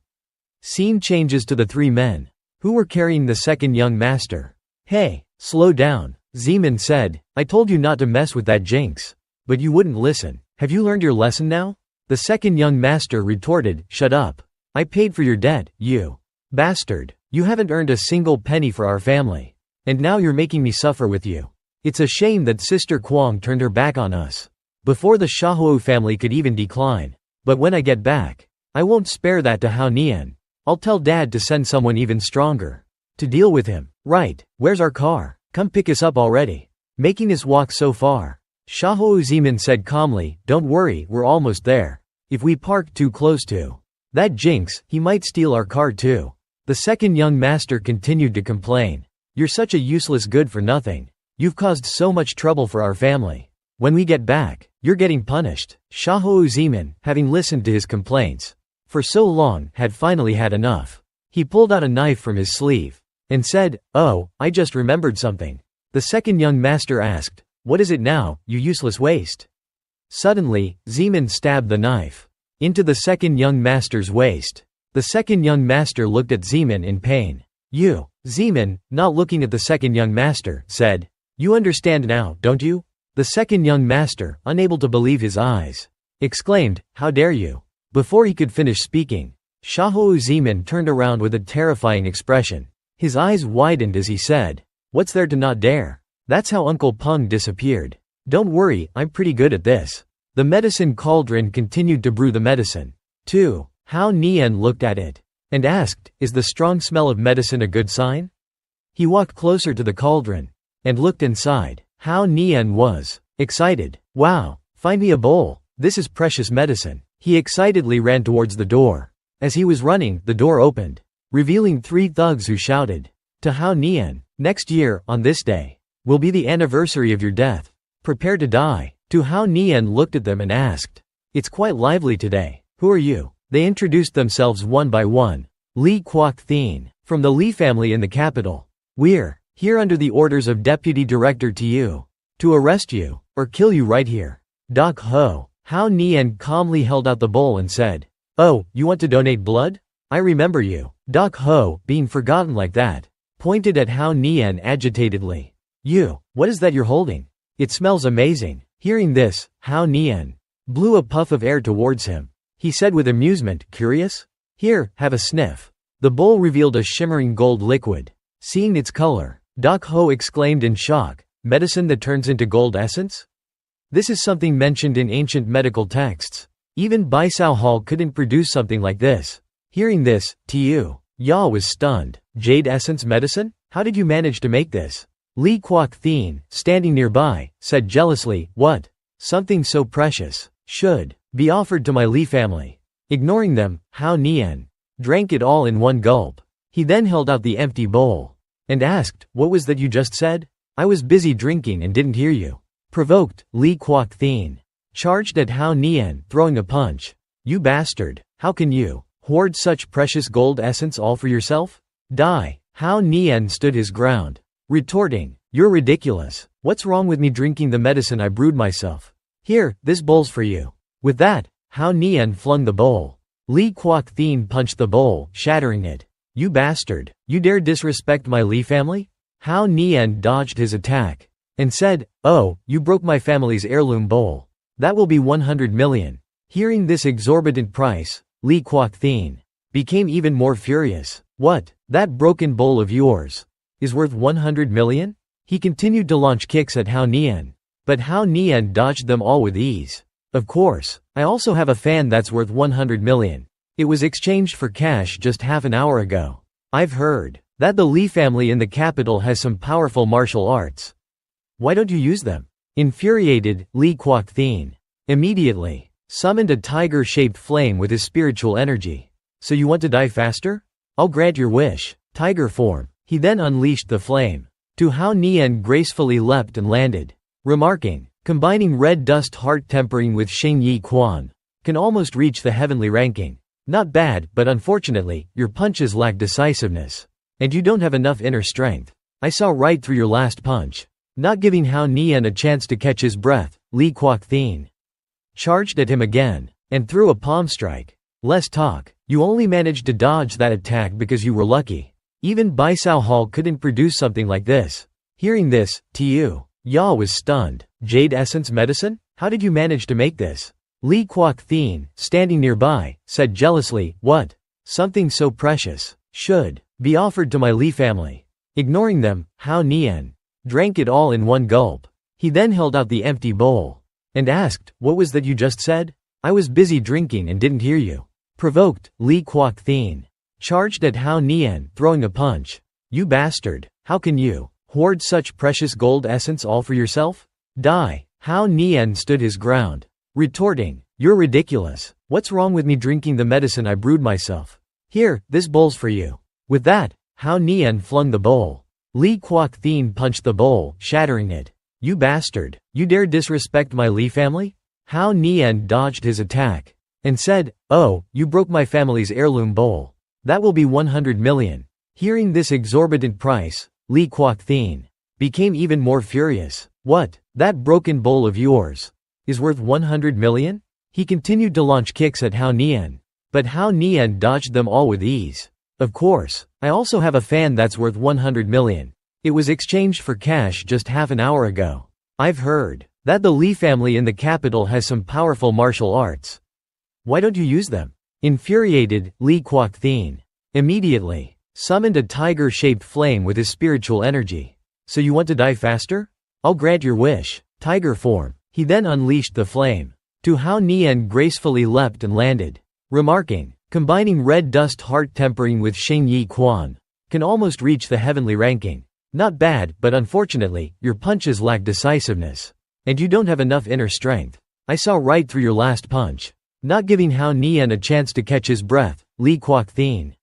S1: Scene changes to the three men who were carrying the second young master. Hey, slow down, Zeman said. I told you not to mess with that jinx, but you wouldn't listen. Have you learned your lesson now? The second young master retorted, Shut up. I paid for your debt, you bastard. You haven't earned a single penny for our family, and now you're making me suffer with you. It's a shame that Sister Kwang turned her back on us before the Shahuo family could even decline. But when I get back, I won't spare that to Hao Nian. I'll tell Dad to send someone even stronger to deal with him. Right, where's our car? Come pick us up already. Making us walk so far. Shahuo Zeman said calmly, Don't worry, we're almost there. If we park too close to that jinx, he might steal our car too. The second young master continued to complain. You're such a useless good for nothing. You've caused so much trouble for our family. When we get back, you're getting punished. Shahuo Zeman, having listened to his complaints for so long, had finally had enough. He pulled out a knife from his sleeve and said, Oh, I just remembered something. The second young master asked, What is it now, you useless waste? Suddenly, Zeman stabbed the knife into the second young master's waist. The second young master looked at Zeman in pain. You, Zeman, not looking at the second young master, said, You understand now, don't you? The second young master, unable to believe his eyes, exclaimed, How dare you? Before he could finish speaking, Shahuo Zeman turned around with a terrifying expression. His eyes widened as he said, What's there to not dare? That's how Uncle Peng disappeared. Don't worry, I'm pretty good at this. The medicine cauldron continued to brew the medicine. 2. Hao Nian looked at it and asked, Is the strong smell of medicine a good sign? He walked closer to the cauldron and looked inside. Hao Nian was excited. Wow, find me a bowl. This is precious medicine. He excitedly ran towards the door. As he was running, the door opened, revealing 3 thugs who shouted to Hao Nian, Next year, on this day, will be the anniversary of your death. Prepare to die. Hao Nian looked at them and asked, It's quite lively today. Who are you? They introduced themselves one by one. Li Kwok Thien, from the Li family in the capital. We're here under the orders of Deputy Director to arrest you, or kill you right here. Doc Ho. Hao Nian calmly held out the bowl and said, Oh, you want to donate blood? I remember you. Doc Ho, being forgotten like that, pointed at Hao Nian agitatedly. You, what is that you're holding? It smells amazing. Hearing this, Hao Nian blew a puff of air towards him. He said with amusement, Curious? Here, have a sniff. The bowl revealed a shimmering gold liquid. Seeing its color, Doc Ho exclaimed in shock, Medicine that turns into gold essence? This is something mentioned in ancient medical texts. Even Baisao Hall couldn't produce something like this. Hearing this, Tu Ya was stunned. Jade essence medicine? How did you manage to make this? Li Kwok Thien, standing nearby, said jealously, What? Something so precious should be offered to my Li family. Ignoring them, Hao Nian drank it all in one gulp. He then held out the empty bowl and asked, What was that you just said? I was busy drinking and didn't hear you. Provoked, Li Kwok Thien charged at Hao Nian, throwing a punch. You bastard, how can you hoard such precious gold essence all for yourself? Die. Hao Nian stood his ground, retorting, You're ridiculous. What's wrong with me drinking the medicine I brewed myself? Here, this bowl's for you. With that, Hao Nian flung the bowl. Li Kuok-thin punched the bowl, shattering it. You bastard. You dare disrespect my Li family? Hao Nian dodged his attack and said, "Oh, you broke my family's heirloom bowl. That will be 100 million. Hearing this exorbitant price, Li Kuok-thin became even more furious. What? That broken bowl of yours is worth 100 million? He continued to launch kicks at Hao Nian. But Hao Nian dodged them all with ease. Of course, I also have a fan that's worth 100 million. It was exchanged for cash just half an hour ago. I've heard that the Li family in the capital has some powerful martial arts. Why don't you use them? Infuriated, Li Kuok-thin immediately summoned a tiger-shaped flame with his spiritual energy. So you want to die faster? I'll grant your wish. Tiger form. He then unleashed the flame. Tu Hao Nian gracefully leapt and landed, remarking, combining red dust heart tempering with Xing Yi Quan can almost reach the heavenly ranking. Not bad, but unfortunately, your punches lack decisiveness. And you don't have enough inner strength. I saw right through your last punch. Not giving Hao Nian a chance to catch his breath, Li Kuok-thin charged at him again and threw a palm strike. Less talk. You only managed to dodge that attack because you were lucky. Even Baisao Hall couldn't produce something like this. Hearing this, Tu Ya was stunned. Jade essence medicine? How did you manage to make this? Li Kuok-thin, standing nearby, said jealously, what? Something so precious should be offered to my Li family. Ignoring them, Hao Nian drank it all in one gulp. He then held out the empty bowl and asked, what was that you just said? I was busy drinking and didn't hear you. Provoked, Li Kuok-thin charged at Hao Nian, throwing a punch. You bastard. How can you hoard such precious gold essence all for yourself? Die. Hao Nian stood his ground, retorting, you're ridiculous. What's wrong with me drinking the medicine I brewed myself? Here, this bowl's for you. With that, Hao Nian flung the bowl. Li Kuok-thin punched the bowl, shattering it. You bastard. You dare disrespect my Li family? Hao Nian dodged his attack and said, oh, you broke my family's heirloom bowl. That will be 100 million. Hearing this exorbitant price, Li Kuok-thin became even more furious. What? That broken bowl of yours is worth 100 million? He continued to launch kicks at Hao Nian. But Hao Nian dodged them all with ease. Of course, I also have a fan that's worth 100 million. It was exchanged for cash just half an hour ago. I've heard that the Li family in the capital has some powerful martial arts. Why don't you use them? Infuriated, Li Kuok-thin immediately summoned a tiger-shaped flame with his spiritual energy. So you want to die faster? I'll grant your wish. Tiger form. He then unleashed the flame. Tu Hao Nian gracefully leapt and landed, remarking, combining red dust heart tempering with Xing Yi Quan can almost reach the heavenly ranking. Not bad, but unfortunately, your punches lack decisiveness. And you don't have enough inner strength. I saw right through your last punch. Not giving Hao Nian a chance to catch his breath, Li Kuok-thin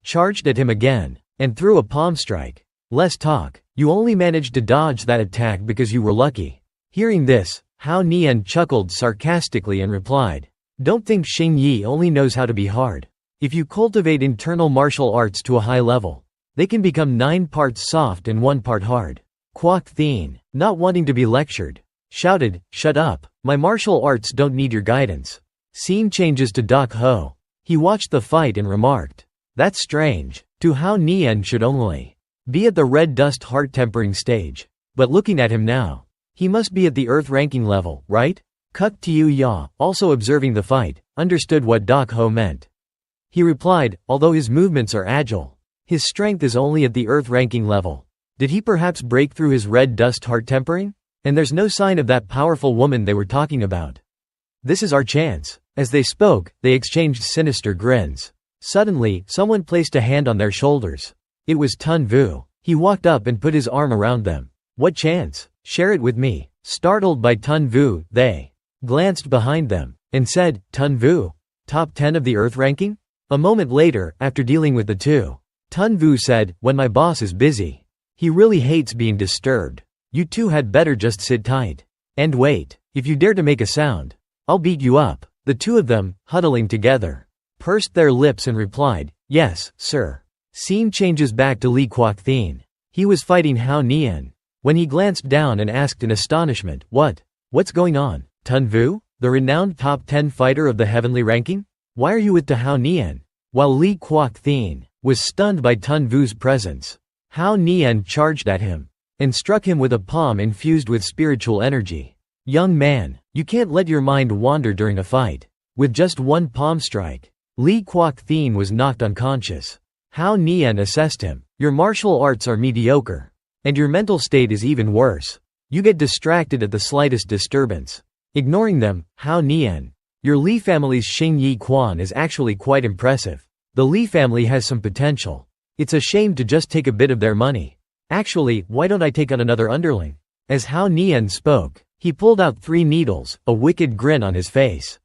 S1: charged at him again and threw a palm strike. Less talk. You only managed to dodge that attack because you were lucky. Hearing this, Hao Nian chuckled sarcastically and replied, don't think Xing Yi only knows how to be hard. If you cultivate internal martial arts to a high level, they can become 9 parts soft and 1 part hard. Kuok-thin, not wanting to be lectured, shouted, shut up. My martial arts don't need your guidance. Scene changes to Doc Ho. He watched the fight and remarked, that's strange. Tu Hao Nian should only be at the red dust heart tempering stage. But looking at him now, he must be at the earth ranking level, right? Kuk Tiu Ya, also observing the fight, understood what Doc Ho meant. He replied, although his movements are agile, his strength is only at the earth ranking level. Did he perhaps break through his red dust heart tempering? And there's no sign of that powerful woman they were talking about. This is our chance. As they spoke, they exchanged sinister grins. Suddenly, someone placed a hand on their shoulders. It was Tun Vu. He walked up and put his arm around them. What chance? Share it with me. Startled by Tun Vu, they glanced behind them and said, Tun Vu? Top 10 of the earth ranking? A moment later, after dealing with the two, Tun Vu said, when my boss is busy, he really hates being disturbed. You two had better just sit tight and wait. If you dare to make a sound, I'll beat you up. The two of them, huddling together, pursed their lips and replied, yes, sir. Scene changes back to Li Kuok-thin. He was fighting Hao Nian. when he glanced down and asked in astonishment, What's going on? Tun Vu? The renowned top 10 fighter of the heavenly ranking? Why are you with Hao Nian? While Li Kuok-thin was stunned by Tun Vu's presence, Hao Nian charged at him and struck him with a palm infused with spiritual energy. Young man, you can't let your mind wander during a fight. With just one palm strike, Li Kuok-thin was knocked unconscious. Hao Nian assessed him. Your martial arts are mediocre. And your mental state is even worse. You get distracted at the slightest disturbance. Ignoring them, Hao Nian. Your Li family's Xing Yi Quan is actually quite impressive. The Li family has some potential. It's a shame to just take a bit of their money. Actually, why don't I take on another underling? As Hao Nian spoke, he pulled out 3 needles, a wicked grin on his face.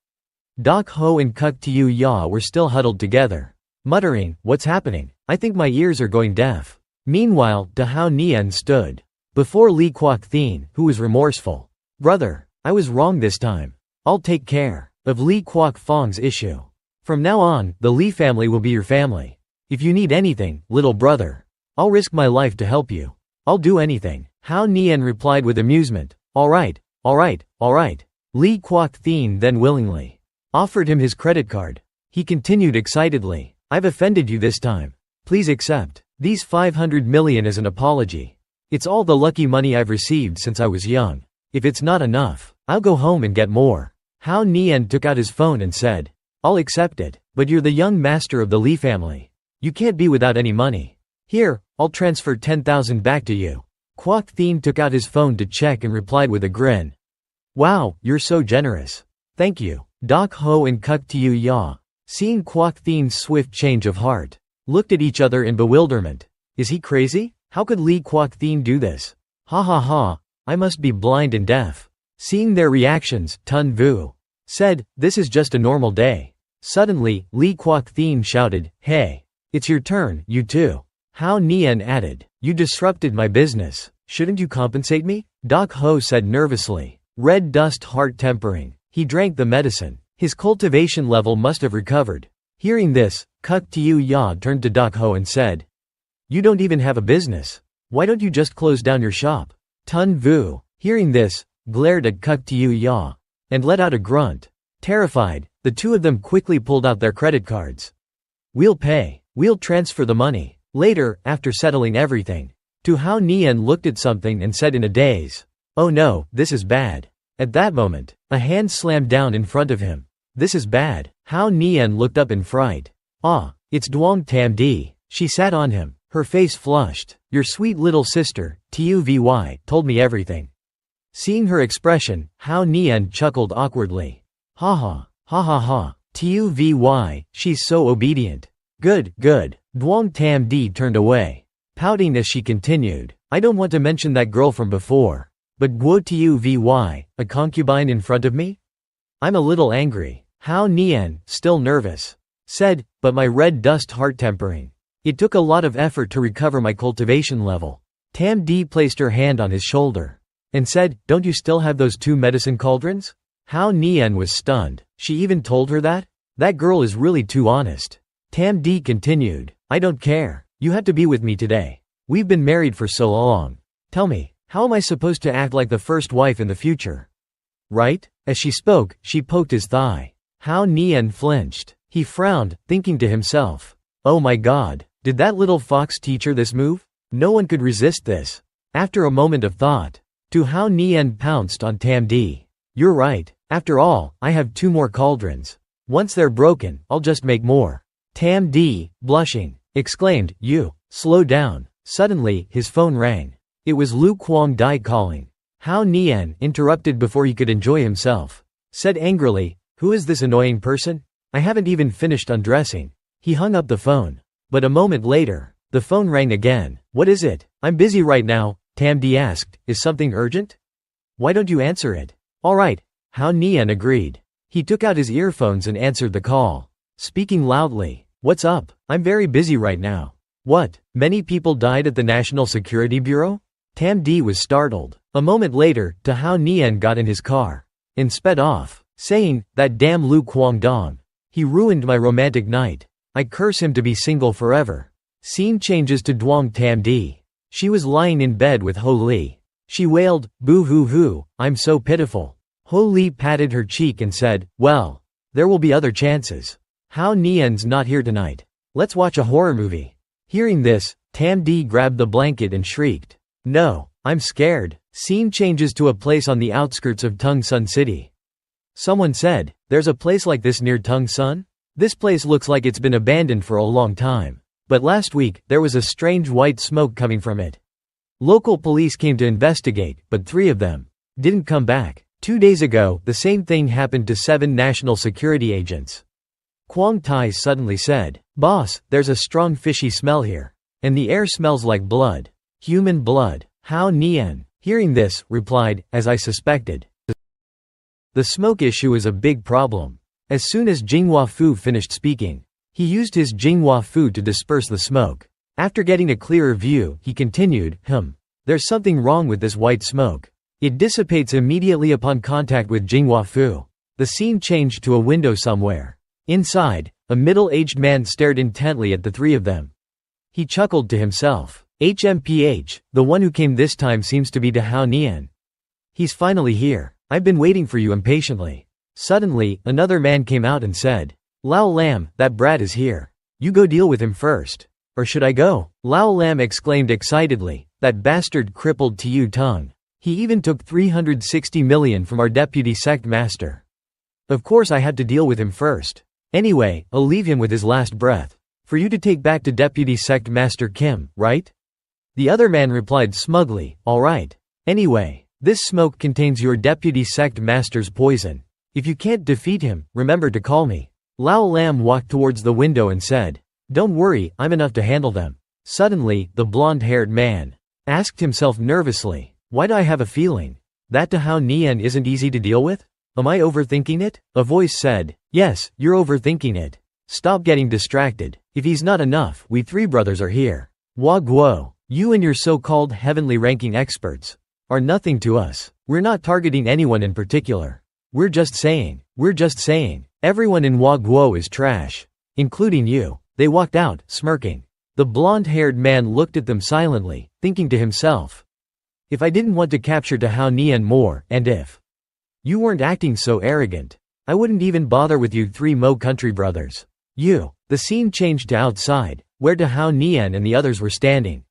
S1: Doc Ho and Kuk Tiu Ya were still huddled together, muttering, what's happening? I think my ears are going deaf. Meanwhile, Hao Nian stood before Li Kuok-thin, who was remorseful. Brother, I was wrong this time. I'll take care of Li Kuok-fang's issue. From now on, the Li family will be your family. If you need anything, little brother, I'll risk my life to help you. I'll do anything. Hao Nian replied with amusement. Alright. Li Kuok-thin then willingly offered him his credit card. He continued excitedly. I've offended you this time. Please accept these 500 million as an apology. It's all the lucky money I've received since I was young. If it's not enough, I'll go home and get more. Hao Nian took out his phone and said, I'll accept it, but you're the young master of the Li family. You can't be without any money. Here, I'll transfer 10,000 back to you. Kuok-thin took out his phone to check and replied with a grin. Wow, you're so generous. Thank you. Doc Ho and Kuk Tiu Ya, seeing Kuok-thin's swift change of heart, looked at each other in bewilderment. Is he crazy? How could Li Kuok-thin do this? Ha, I must be blind and deaf. Seeing their reactions, Tun Vu said, this is just a normal day. Suddenly, Li Kuok-thin shouted, hey, it's your turn, you too. Hao Nian added, you disrupted my business. Shouldn't you compensate me? Doc Ho said nervously. Red dust heart tempering. He drank the medicine. His cultivation level must have recovered. Hearing this, Kuk Tiu Ya turned to Doc Ho and said, you don't even have a business. Why don't you just close down your shop? Tun Vu, hearing this, glared at Kuk Tiu Ya and let out a grunt. Terrified, the two of them quickly pulled out their credit cards. We'll pay. We'll transfer the money later, after settling everything. Hao Nian looked at something and said in a daze, oh no, this is bad. At that moment, a hand slammed down in front of him. This is bad. Hao Nian looked up in fright. Ah, it's Duong Tam Di. She sat on him, her face flushed. Your sweet little sister, Tuvy, told me everything. Seeing her expression, Hao Nian chuckled awkwardly. Ha. Tuvy, she's so obedient. Good. Duong Tam Di turned away, pouting as she continued. I don't want to mention that girl from before. But Guo Tuvy, a concubine in front of me? I'm a little angry. Hao Nian, still nervous, said, but my red dust heart tempering. It took a lot of effort to recover my cultivation level. Tam Di placed her hand on his shoulder and said, don't you still have those 2 medicine cauldrons? Hao Nian was stunned. She even told her that? That girl is really too honest. Tam Di continued, I don't care. You had to be with me today. We've been married for so long. Tell me, how am I supposed to act like the first wife in the future? Right? As she spoke, she poked his thigh. Hao Nian flinched. He frowned, thinking to himself, oh my god, did that little fox teach her this move? No one could resist this. After a moment of thought, Hao Nian pounced on Tam Di. You're right. After all, I have 2 more cauldrons. Once they're broken, I'll just make more. Tam Di, blushing, exclaimed, you, slow down. Suddenly, his phone rang. It was Lu Kuang Dai calling. Hao Nian, interrupted before he could enjoy himself, said angrily, who is this annoying person? I haven't even finished undressing. He hung up the phone. But a moment later, the phone rang again. What is it? I'm busy right now, Tam Di asked. Is something urgent? Why don't you answer it? Alright, Hao Nian agreed. He took out his earphones and answered the call, speaking loudly. What's up? I'm very busy right now. What? Many people died at the National Security Bureau? Tam Di was startled. A moment later, Hao Nian got in his car and sped off, saying, that damn Lu Kuangdong. He ruined my romantic night. I curse him to be single forever. Scene changes to Duong Tam Di. She was lying in bed with Ho Li. She wailed, "Boo-hoo-hoo, I'm so pitiful." Ho Li patted her cheek and said, "Well, there will be other chances. Hao Nian's not here tonight. Let's watch a horror movie." Hearing this, Tam Di grabbed the blanket and shrieked, "No, I'm scared." Scene changes to a place on the outskirts of Tung Sun City. Someone said, "There's a place like this near Tung Sun? This place looks like it's been abandoned for a long time. But last week, there was a strange white smoke coming from it." Local police came to investigate, but 3 of them didn't come back. 2 days ago, the same thing happened to 7 national security agents. Quang Tai suddenly said, "Boss, there's a strong fishy smell here. And the air smells like blood. Human blood." Hao Nian, hearing this, replied, "As I suspected. The smoke issue is a big problem." As soon as Jinghua Fu finished speaking, he used his Jinghua Fu to disperse the smoke. After getting a clearer view, he continued, "There's something wrong with this white smoke. It dissipates immediately upon contact with Jinghua Fu." The scene changed to a window somewhere. Inside, a middle-aged man stared intently at the 3 of them. He chuckled to himself. "HMPH, the one who came this time seems to be to Hao Nian. He's finally here. I've been waiting for you impatiently." Suddenly, another man came out and said, "Lao Lam, that brat is here. You go deal with him first. Or should I go?" Lao Lam exclaimed excitedly, "That bastard crippled Tu Tung. He even took 360 million from our deputy sect master. Of course I had to deal with him first. Anyway, I'll leave him with his last breath. For you to take back to deputy sect master Kim, right?" The other man replied smugly, "All right. Anyway, this smoke contains your deputy sect master's poison. If you can't defeat him, remember to call me." Lao Lam walked towards the window and said, "Don't worry, I'm enough to handle them." Suddenly, the blonde-haired man asked himself nervously, "Why do I have a feeling that Hao Nian isn't easy to deal with? Am I overthinking it?" A voice said, "Yes, you're overthinking it. Stop getting distracted. If he's not enough, we 3 brothers are here. Hua Guo, you and your so-called heavenly ranking experts are nothing to us. We're not targeting anyone in particular. We're just saying. Everyone in Hua Guo is trash. Including you." They walked out, smirking. The blonde-haired man looked at them silently, thinking to himself, "If I didn't want to capture Hao Nian more, and if you weren't acting so arrogant, I wouldn't even bother with you 3 Mo country brothers." The scene changed to outside, where Hao Nian and the others were standing.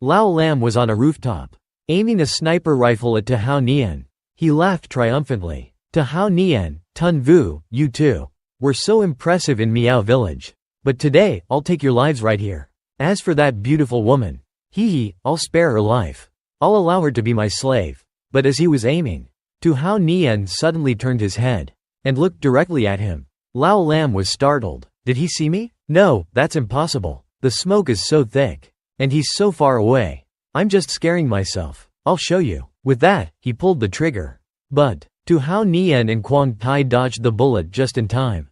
S1: Lao Lam was on a rooftop, aiming a sniper rifle at Hao Nian. He laughed triumphantly. "Hao Nian, Tun Vu, you two were so impressive in Miao Village. But today, I'll take your lives right here. As for that beautiful woman, I'll spare her life. I'll allow her to be my slave." But as he was aiming, Hao Nian suddenly turned his head and looked directly at him. Lao Lam was startled. "Did he see me? No, that's impossible. The smoke is so thick. And he's so far away. I'm just scaring myself. I'll show you." With that, he pulled the trigger. But Hao Nian and Quang Tai dodged the bullet just in time.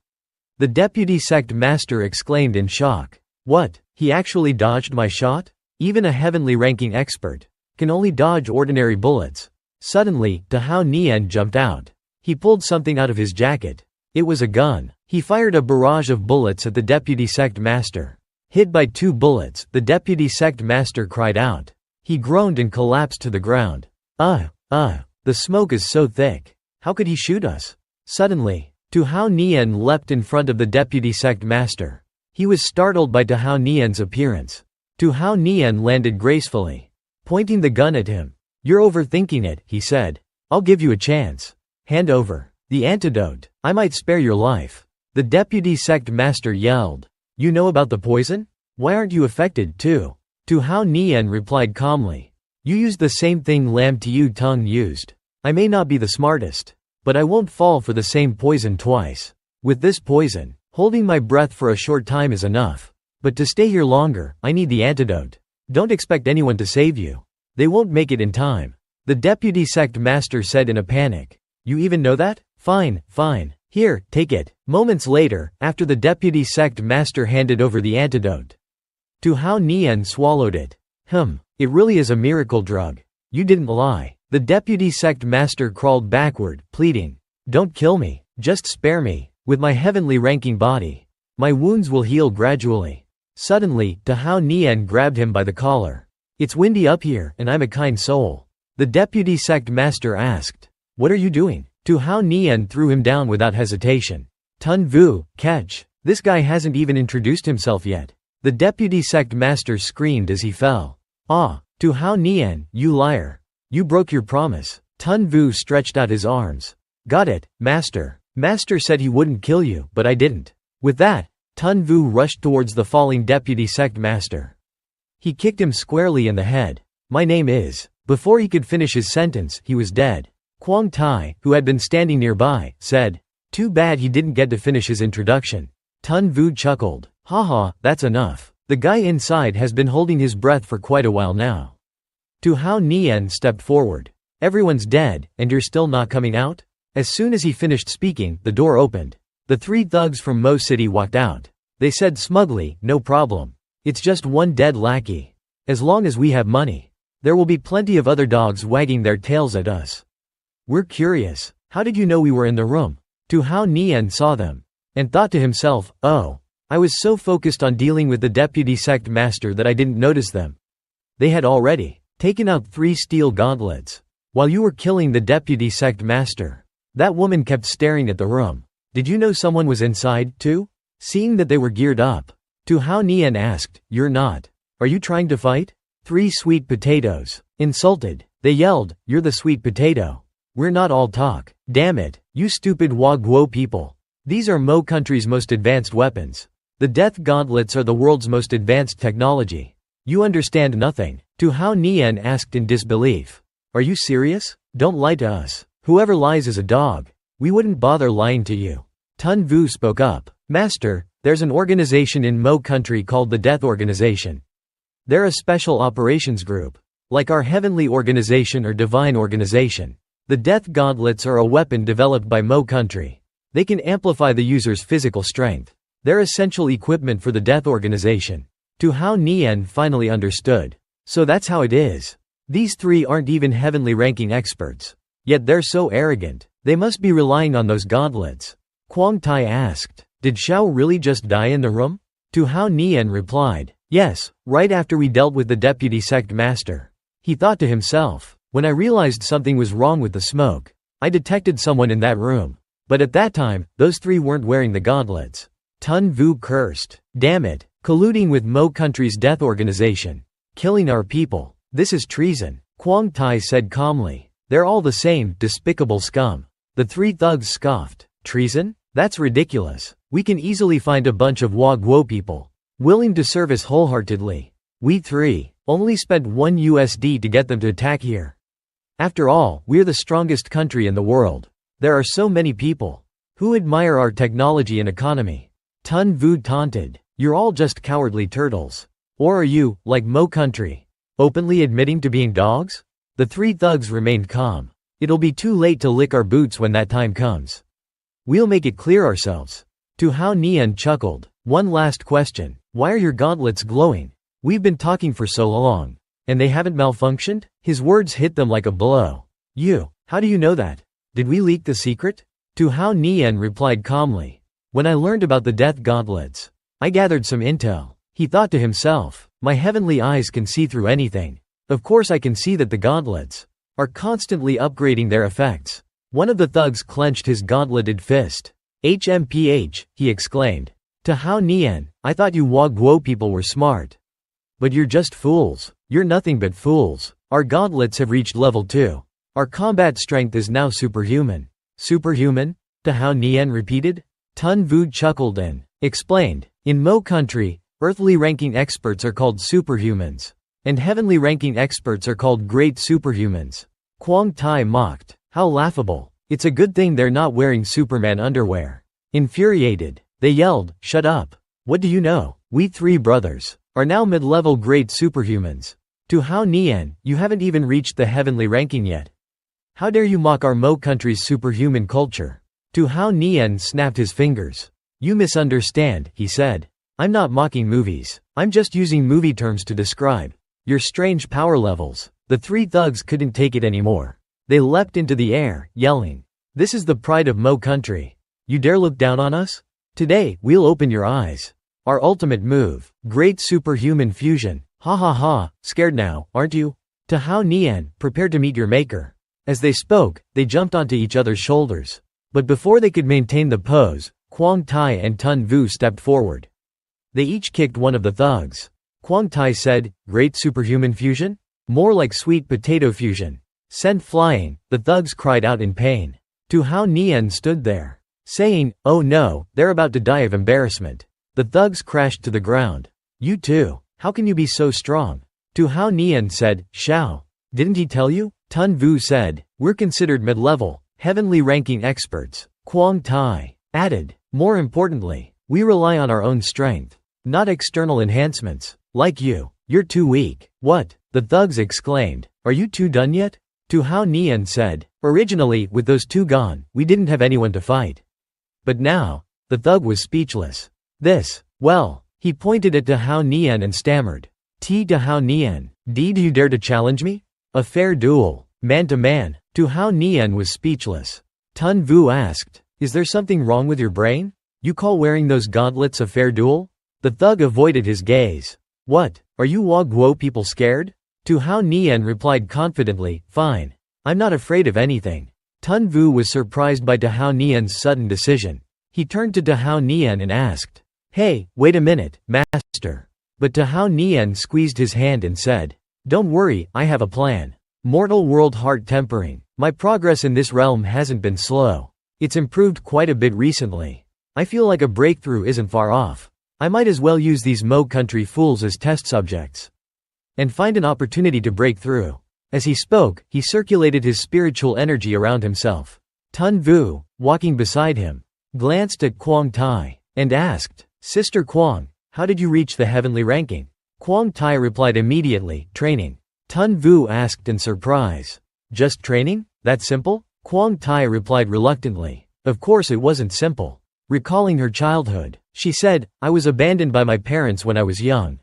S1: The deputy sect master exclaimed in shock. "What? He actually dodged my shot? Even a heavenly ranking expert can only dodge ordinary bullets." Suddenly, Hao Nian jumped out. He pulled something out of his jacket. It was a gun. He fired a barrage of bullets at the deputy sect master. Hit by 2 bullets, the deputy sect master cried out. He groaned and collapsed to the ground. The smoke is so thick. How could he shoot us?" Suddenly, Hao Nian leapt in front of the deputy sect master. He was startled by Hao Nian's appearance. Hao Nian landed gracefully, pointing the gun at him. "You're overthinking it," he said. "I'll give you a chance. Hand over the antidote. I might spare your life." The deputy sect master yelled. "You know about the poison? Why aren't you affected too?" Hao Nian replied calmly. "You used the same thing Lam Tu Tung used. I may not be the smartest, but I won't fall for the same poison twice. With this poison, holding my breath for a short time is enough. But to stay here longer, I need the antidote. Don't expect anyone to save you. They won't make it in time." The deputy sect master said in a panic. "You even know that? Fine. Here, take it." Moments later, after the deputy sect master handed over the antidote, Hao Nian swallowed it. It really is a miracle drug. You didn't lie." The deputy sect master crawled backward, pleading, "Don't kill me, just spare me. With my heavenly ranking body, my wounds will heal gradually." Suddenly, Hao Nian grabbed him by the collar. "It's windy up here, and I'm a kind soul. The deputy sect master asked. What are you doing? Tu Hao Nian threw him down without hesitation. Tun Vu, catch. This guy hasn't even introduced himself yet. The deputy sect master screamed as he fell. Ah, Tu Hao Nian, you liar. You broke your promise. Tun Vu stretched out his arms. Got it, master. Master said he wouldn't kill you, but I didn't. With that, Tun Vu rushed towards the falling deputy sect master. He kicked him squarely in the head. My name is. Before he could finish his sentence, he was dead. Quang Tai, who had been standing nearby, said. Too bad he didn't get to finish his introduction. Tun Vu chuckled. Haha, that's enough. The guy inside has been holding his breath for quite a while now. Tu Hao Nian stepped forward. Everyone's dead, and you're still not coming out? As soon as he finished speaking, the door opened. The three thugs from Mo City walked out. They said smugly, no problem. It's just one dead lackey. As long as we have money. There will be plenty of other dogs wagging their tails at us. We're curious. How did you know we were in the room? Tu Hao Nian saw them. And thought to himself, oh. I was so focused on dealing with the deputy sect master that I didn't notice them. They had already taken out 3 steel gauntlets. While you were killing the deputy sect master. That woman kept staring at the room. Did you know someone was inside, too? Seeing that they were geared up. Tu Hao Nian asked, you're not. Are you trying to fight? 3 sweet potatoes. Insulted. They yelled, you're the sweet potato. We're not all talk. Damn it, you stupid Wa Guo people. These are Mo country's most advanced weapons. The death gauntlets are the world's most advanced technology. You understand nothing. Tu Hao Nian asked in disbelief. Are you serious? Don't lie to us. Whoever lies is a dog. We wouldn't bother lying to you. Tun Vu spoke up. Master, there's an organization in Mo country called the Death Organization. They're a special operations group. Like our heavenly organization or divine organization. The death gauntlets are a weapon developed by Mo country. They can amplify the user's physical strength. They're essential equipment for the death organization. Tu Hao Nian finally understood. So that's how it is. These 3 aren't even heavenly ranking experts. Yet they're so arrogant. They must be relying on those gauntlets. Quang Tai asked. Did Xiao really just die in the room? Tu Hao Nian replied. Yes, right after we dealt with the deputy sect master. He thought to himself. When I realized something was wrong with the smoke, I detected someone in that room. But at that time, those 3 weren't wearing the gauntlets. Tun Vu cursed. Damn it, colluding with Mo country's death organization. Killing our people. This is treason. Quang Tai said calmly. They're all the same, despicable scum. The 3 thugs scoffed. Treason? That's ridiculous. We can easily find a bunch of Wa Guo people. Willing to serve us wholeheartedly. We 3 only spent $1 to get them to attack here. After all, we're the strongest country in the world. There are so many people who admire our technology and economy. Tun Vu taunted. You're all just cowardly turtles. Or are you, like Mo country, openly admitting to being dogs? The 3 thugs remained calm. It'll be too late to lick our boots when that time comes. We'll make it clear ourselves. Tu Hao Nian chuckled. One last question. Why are your gauntlets glowing? We've been talking for so long. And they haven't malfunctioned? His words hit them like a blow. How do you know that? Did we leak the secret? Tu Hao Nian replied calmly. When I learned about the death gauntlets, I gathered some intel. He thought to himself, my heavenly eyes can see through anything. Of course I can see that the gauntlets are constantly upgrading their effects. One of the thugs clenched his gauntleted fist. HMPH, he exclaimed. Tu Hao Nian, I thought you Wa Guo people were smart. But you're just fools. You're nothing but fools. Our gauntlets have reached level 2. Our combat strength is now superhuman. Superhuman? Tu Hao Nian repeated. Tun Vu chuckled and explained. In Mo country, earthly ranking experts are called superhumans. And heavenly ranking experts are called great superhumans. Quang Tai mocked. How laughable. It's a good thing they're not wearing Superman underwear. Infuriated, they yelled, shut up. What do you know? We 3 brothers are now mid-level great superhumans. Tu Hao Nian, you haven't even reached the heavenly ranking yet. How dare you mock our Mo country's superhuman culture? Tu Hao Nian snapped his fingers. You misunderstand, he said. I'm not mocking movies. I'm just using movie terms to describe your strange power levels. The 3 thugs couldn't take it anymore. They leapt into the air, yelling. This is the pride of Mo country. You dare look down on us? Today, we'll open your eyes. Our ultimate move, great superhuman fusion. Ha ha ha, scared now, aren't you? To Hao Nian, prepare to meet your maker. As they spoke, they jumped onto each other's shoulders. But before they could maintain the pose, Quang Tai and Tun Vu stepped forward. They each kicked one of the thugs. Quang Tai said, "Great superhuman fusion? More like sweet potato fusion." Sent flying, the thugs cried out in pain. Tu Hao Nian stood there, saying, "Oh no, they're about to die of embarrassment." The thugs crashed to the ground. "You too, how can you be so strong?" Tu Hao Nian said, "Shao, didn't he tell you?" Tun Vu said, "We're considered mid-level, heavenly ranking experts." Quang Tai added, "More importantly, we rely on our own strength, not external enhancements. Like you, you're too weak." "What?" the thugs exclaimed. "Are you two done yet?" Tu Hao Nian said, "Originally, with those two gone, we didn't have anyone to fight. But now," the thug was speechless. Well, he pointed at Tu Hao Nian and stammered. Tu Hao Nian, did you dare to challenge me? A fair duel, man to man." Tu Hao Nian was speechless. Tun Vu asked, "Is there something wrong with your brain? You call wearing those gauntlets a fair duel?" The thug avoided his gaze. "What, are you Hua Guo people scared?" Tu Hao Nian replied confidently, "Fine. I'm not afraid of anything." Tun Vu was surprised by Tu Hao Nian's sudden decision. He turned to Tu Hao Nian and asked, "Hey, wait a minute, master." But Tu Hao Nian squeezed his hand and said, "Don't worry, I have a plan. Mortal world heart tempering. My progress in this realm hasn't been slow. It's improved quite a bit recently. I feel like a breakthrough isn't far off. I might as well use these Mo country fools as test subjects and find an opportunity to break through." As he spoke, he circulated his spiritual energy around himself. Tun Vu, walking beside him, glanced at Quang Tai and asked, "Sister Quang, how did you reach the heavenly ranking?" Quang Tai replied immediately, "Training." Tun Vu asked in surprise, "Just training? That simple?" Quang Tai replied reluctantly, "Of course it wasn't simple." Recalling her childhood, she said, "I was abandoned by my parents when I was young.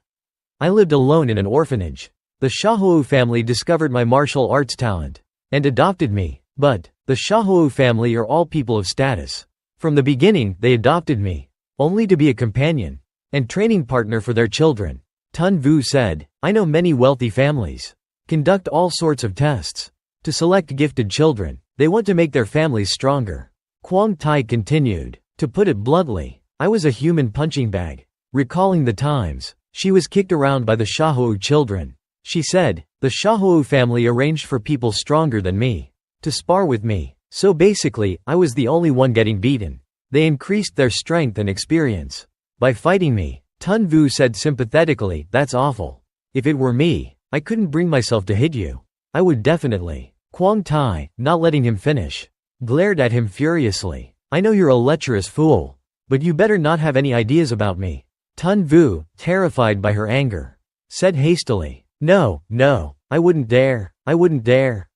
S1: I lived alone in an orphanage. The Shaohu family discovered my martial arts talent and adopted me. But the Shaohu family are all people of status. From the beginning, they adopted me, only to be a companion and training partner for their children." Tun Vu said, "I know many wealthy families conduct all sorts of tests to select gifted children. They want to make their families stronger." Quang Tai continued, "To put it bluntly, I was a human punching bag." Recalling the times she was kicked around by the Shaohu children, she said, "The Shaohu family arranged for people stronger than me to spar with me. So basically, I was the only one getting beaten. They increased their strength and experience by fighting me." Tun Vu said sympathetically, "That's awful. If it were me, I couldn't bring myself to hit you. I would definitely." Quang Tai, not letting him finish, glared at him furiously. "I know you're a lecherous fool, but you better not have any ideas about me." Tun Vu, terrified by her anger, said hastily, No, I wouldn't dare.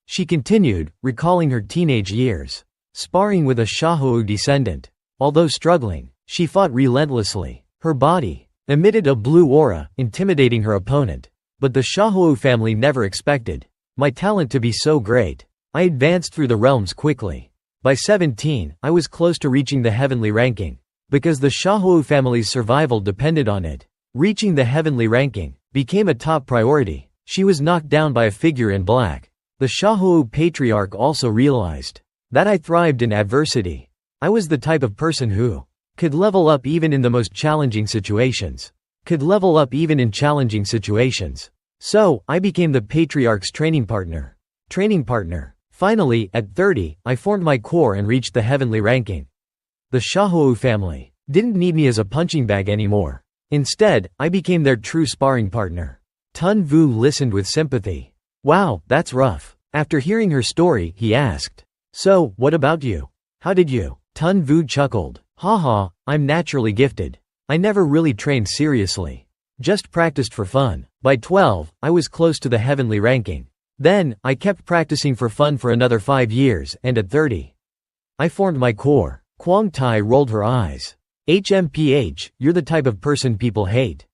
S1: She continued, recalling her teenage years, sparring with a Shaohu descendant. Although struggling, she fought relentlessly. Her body emitted a blue aura, intimidating her opponent. But the Shaohu family never expected my talent to be so great. I advanced through the realms quickly. By 17, I was close to reaching the heavenly ranking, because the Shaohu family's survival depended on it. Reaching the heavenly ranking became a top priority. She was knocked down by a figure in black. The Shaohu patriarch also realized that I thrived in adversity. I was the type of person who could level up even in the most challenging situations. So, I became the patriarch's training partner. Finally, at 30, I formed my core and reached the heavenly ranking. The Shaohu family didn't need me as a punching bag anymore. Instead, I became their true sparring partner. Tun Vu listened with sympathy. Wow, that's rough. After hearing her story, he asked, "So, what about you? How did you?" Tun Vu chuckled. Haha, I'm naturally gifted. I never really trained seriously. Just practiced for fun. By 12, I was close to the heavenly ranking. Then, I kept practicing for fun for another 5 years, and at 30, I formed my core. Quang Tai rolled her eyes. HMPH, you're the type of person people hate.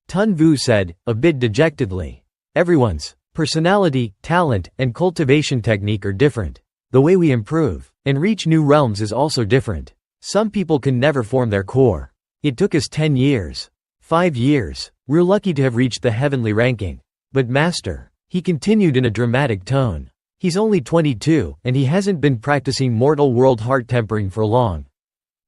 S1: Tun Vu said, a bit dejectedly. Everyone's personality, talent, and cultivation technique are different. The way we improve and reach new realms is also different. Some people can never form their core. It took us 10 years. 5 years. We're lucky to have reached the heavenly ranking. But master, He continued in a dramatic tone. He's only 22, and he hasn't been practicing mortal world heart tempering for long.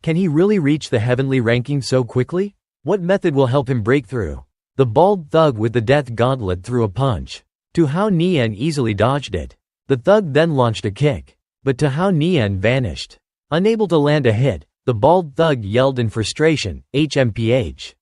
S1: Can he really reach the heavenly ranking so quickly? What method will help him break through? The bald thug with the death gauntlet threw a punch. Tu Hao Nian easily dodged it. The thug then launched a kick. But Tu Hao Nian vanished. Unable to land a hit, the bald thug yelled in frustration, HMPH.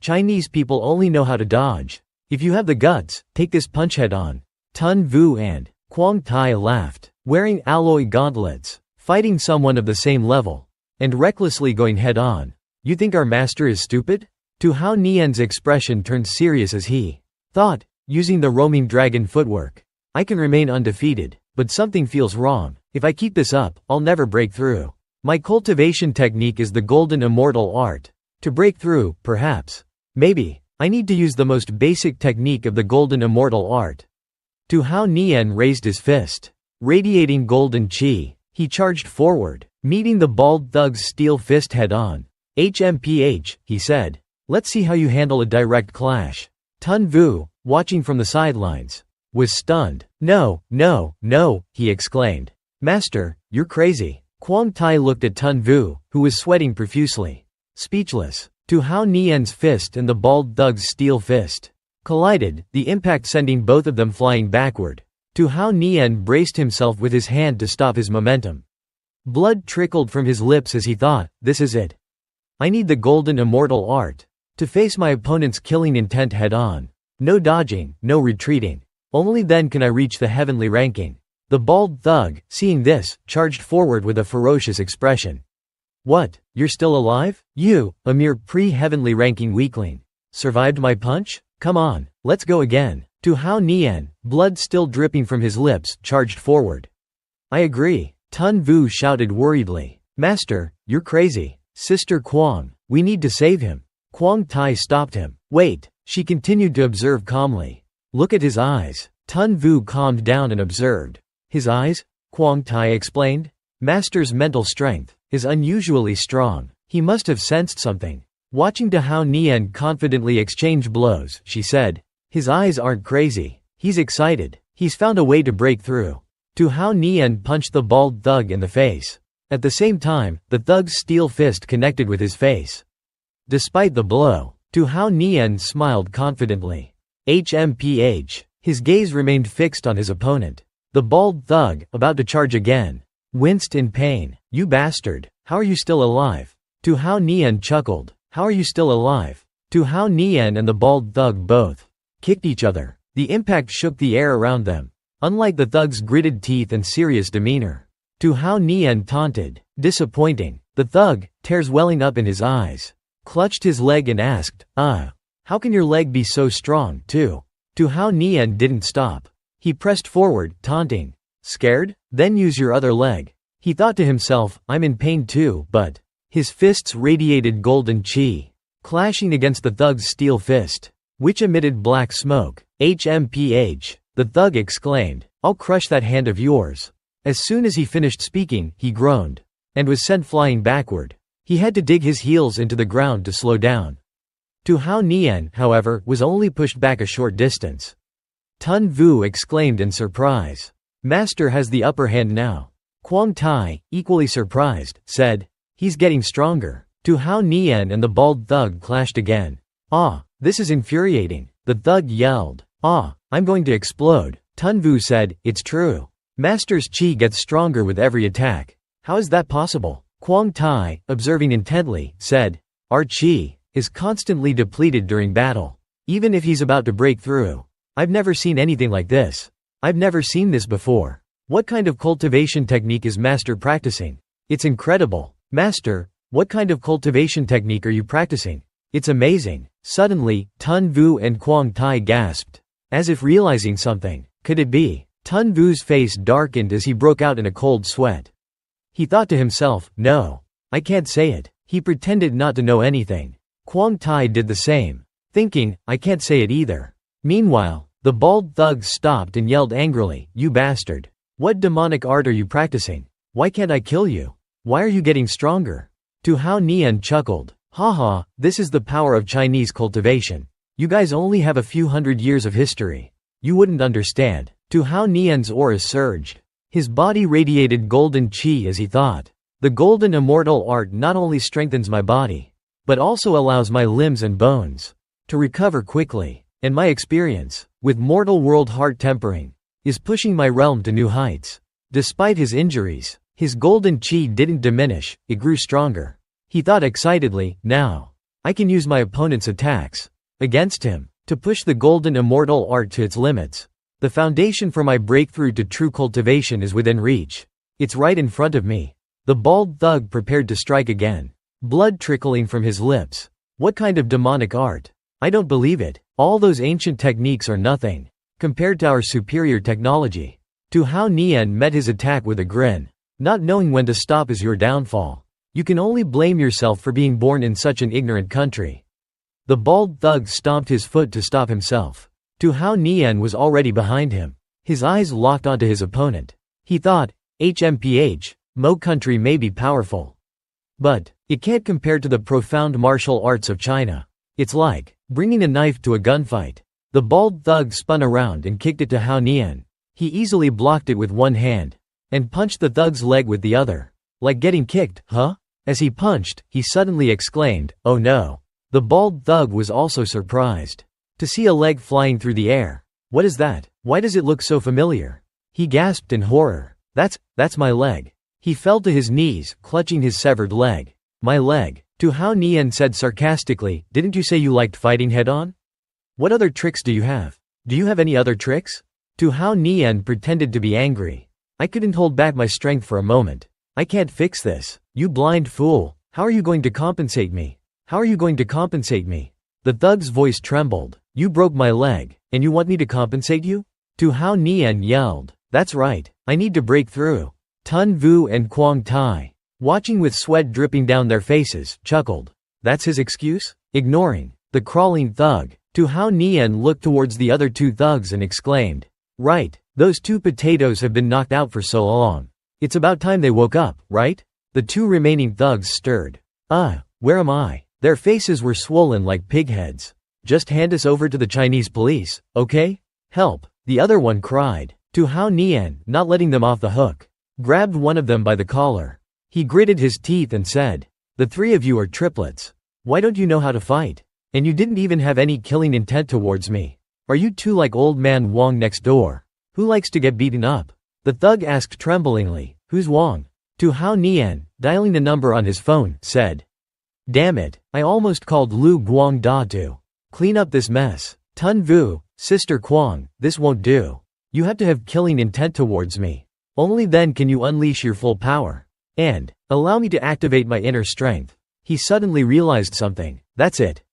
S1: Chinese people only know how to dodge. If you have the guts, take this punch head on. Tun Vu and Quang Tai laughed, wearing alloy gauntlets, fighting someone of the same level, and recklessly going head-on. You think our master is stupid? Tu Hao Nian's expression turned serious as he thought, using the roaming dragon footwork. I can remain undefeated, but something feels wrong. If I keep this up, I'll never break through. My cultivation technique is the golden immortal art. To break through, perhaps. Maybe. I need to use the most basic technique of the golden immortal art. Tu Hao Nian raised his fist. Radiating golden qi, he charged forward, meeting the bald thug's steel fist head-on. HMPH, he said. Let's see how you handle a direct clash. Tun Vu, watching from the sidelines, was stunned. No, no, no, he exclaimed. Master, you're crazy. Quang Tai looked at Tun Vu, who was sweating profusely. Speechless. Tu Hao Nian's fist and the bald thug's steel fist collided, the impact sending both of them flying backward. Tu Hao Nian braced himself with his hand to stop his momentum. Blood trickled from his lips as he thought, this is it. I need the golden immortal art. To face my opponent's killing intent head-on. No dodging, no retreating. Only then can I reach the heavenly ranking. The bald thug, seeing this, charged forward with a ferocious expression. What, you're still alive? You, a mere pre-heavenly ranking weakling. Survived my punch? Come on, let's go again. Tu Hao Nian, blood still dripping from his lips, charged forward. I agree. Tun Vu shouted worriedly. Master, you're crazy. Sister Quang, we need to save him. Quang Tai stopped him. Wait, she continued to observe calmly. Look at his eyes. Tun Vu calmed down and observed. His eyes? Quang Tai explained. Master's mental strength is unusually strong. He must have sensed something. Watching Tu Hao Nian confidently exchange blows, she said. His eyes aren't crazy. He's excited. He's found a way to break through. Tu Hao Nian punched the bald thug in the face. At the same time, the thug's steel fist connected with his face. Despite the blow, Tu Hao Nian smiled confidently. HMPH. His gaze remained fixed on his opponent. The bald thug, about to charge again, winced in pain. You bastard, how are you still alive? Tu Hao Nian chuckled. How are you still alive? Tu Hao Nian and the bald thug both kicked each other. The impact shook the air around them. Unlike the thug's gritted teeth and serious demeanor, Tu Hao Nian taunted. Disappointing. The thug, tears welling up in his eyes, clutched his leg and asked, how can your leg be so strong, too? Tu Hao Nian didn't stop. He pressed forward, taunting. Scared? Then use your other leg. He thought to himself, I'm in pain too, but his fists radiated golden qi, clashing against the thug's steel fist, which emitted black smoke. HMPH. The thug exclaimed, I'll crush that hand of yours. As soon as he finished speaking, he groaned, and was sent flying backward. He had to dig his heels into the ground to slow down. Tu Hao Nian, however, was only pushed back a short distance. Tun Vu exclaimed in surprise. Master has the upper hand now. Quang Tai, equally surprised, said, he's getting stronger. Tu Hao Nian and the bald thug clashed again. This is infuriating. The thug yelled. I'm going to explode. Tun Vu said, it's true. Master's qi gets stronger with every attack. How is that possible? Quang Tai, observing intently, said, our qi is constantly depleted during battle. Even if he's about to break through. I've never seen anything like this. I've never seen this before. What kind of cultivation technique is Master practicing? It's incredible. Master, what kind of cultivation technique are you practicing? It's amazing. Suddenly, Tun Vu and Quang Tai gasped, as if realizing something. Could it be? Tun Vu's face darkened as he broke out in a cold sweat. He thought to himself, no. I can't say it. He pretended not to know anything. Quang Tai did the same, thinking, I can't say it either. Meanwhile, the bald thug stopped and yelled angrily, you bastard. What demonic art are you practicing? Why can't I kill you? Why are you getting stronger? Tu Hao Nian chuckled. Haha, this is the power of Chinese cultivation. You guys only have a few hundred years of history. You wouldn't understand. Tu Hao Nian's aura surged. His body radiated golden qi as he thought. The golden immortal art not only strengthens my body, but also allows my limbs and bones to recover quickly. And my experience with mortal world heart tempering is pushing my realm to new heights. Despite his injuries, his golden qi didn't diminish, it grew stronger. He thought excitedly, now I can use my opponent's attacks against him to push the golden immortal art to its limits. The foundation for my breakthrough to true cultivation is within reach. It's right in front of me. The bald thug prepared to strike again. Blood trickling from his lips. What kind of demonic art? I don't believe it. All those ancient techniques are nothing compared to our superior technology. Tu Hao Nian met his attack with a grin. Not knowing when to stop is your downfall. You can only blame yourself for being born in such an ignorant country. The bald thug stomped his foot to stop himself. Tu Hao Nian was already behind him. His eyes locked onto his opponent. He thought, HMPH, Mo country may be powerful, but it can't compare to the profound martial arts of China. It's like bringing a knife to a gunfight. The bald thug spun around and kicked it to Hao Nian. He easily blocked it with one hand and punched the thug's leg with the other. Like getting kicked, huh? As he punched, he suddenly exclaimed, oh no. The bald thug was also surprised to see a leg flying through the air. What is that? Why does it look so familiar? He gasped in horror. That's my leg. He fell to his knees, clutching his severed leg. My leg. Tu Hao Nian said sarcastically, didn't you say you liked fighting head-on? What other tricks do you have? Do you have any other tricks? Tu Hao Nian pretended to be angry. I couldn't hold back my strength for a moment. I can't fix this. You blind fool. How are you going to compensate me? How are you going to compensate me? The thug's voice trembled. You broke my leg, and you want me to compensate you? Tu Hao Nian yelled. That's right. I need to break through. Tun Vu and Quang Tai, watching with sweat dripping down their faces, chuckled. That's his excuse? Ignoring the crawling thug, Tu Hao Nian looked towards the other two thugs and exclaimed, right, those two potatoes have been knocked out for so long. It's about time they woke up, right? The two remaining thugs stirred. Where am I? Their faces were swollen like pig heads. Just hand us over to the Chinese police, okay? Help, the other one cried. Tu Hao Nian, not letting them off the hook, grabbed one of them by the collar. He gritted his teeth and said, the three of you are triplets. Why don't you know how to fight? And you didn't even have any killing intent towards me. Are you two like old man Wong next door, who likes to get beaten up? The thug asked tremblingly, who's Wong? Tu Hao Nian, dialing the number on his phone, said, damn it, I almost called Lu Guang Da to clean up this mess. Tun Vu, Sister Quang, this won't do. You have to have killing intent towards me. Only then can you unleash your full power. And allow me to activate my inner strength. He suddenly realized something. That's it.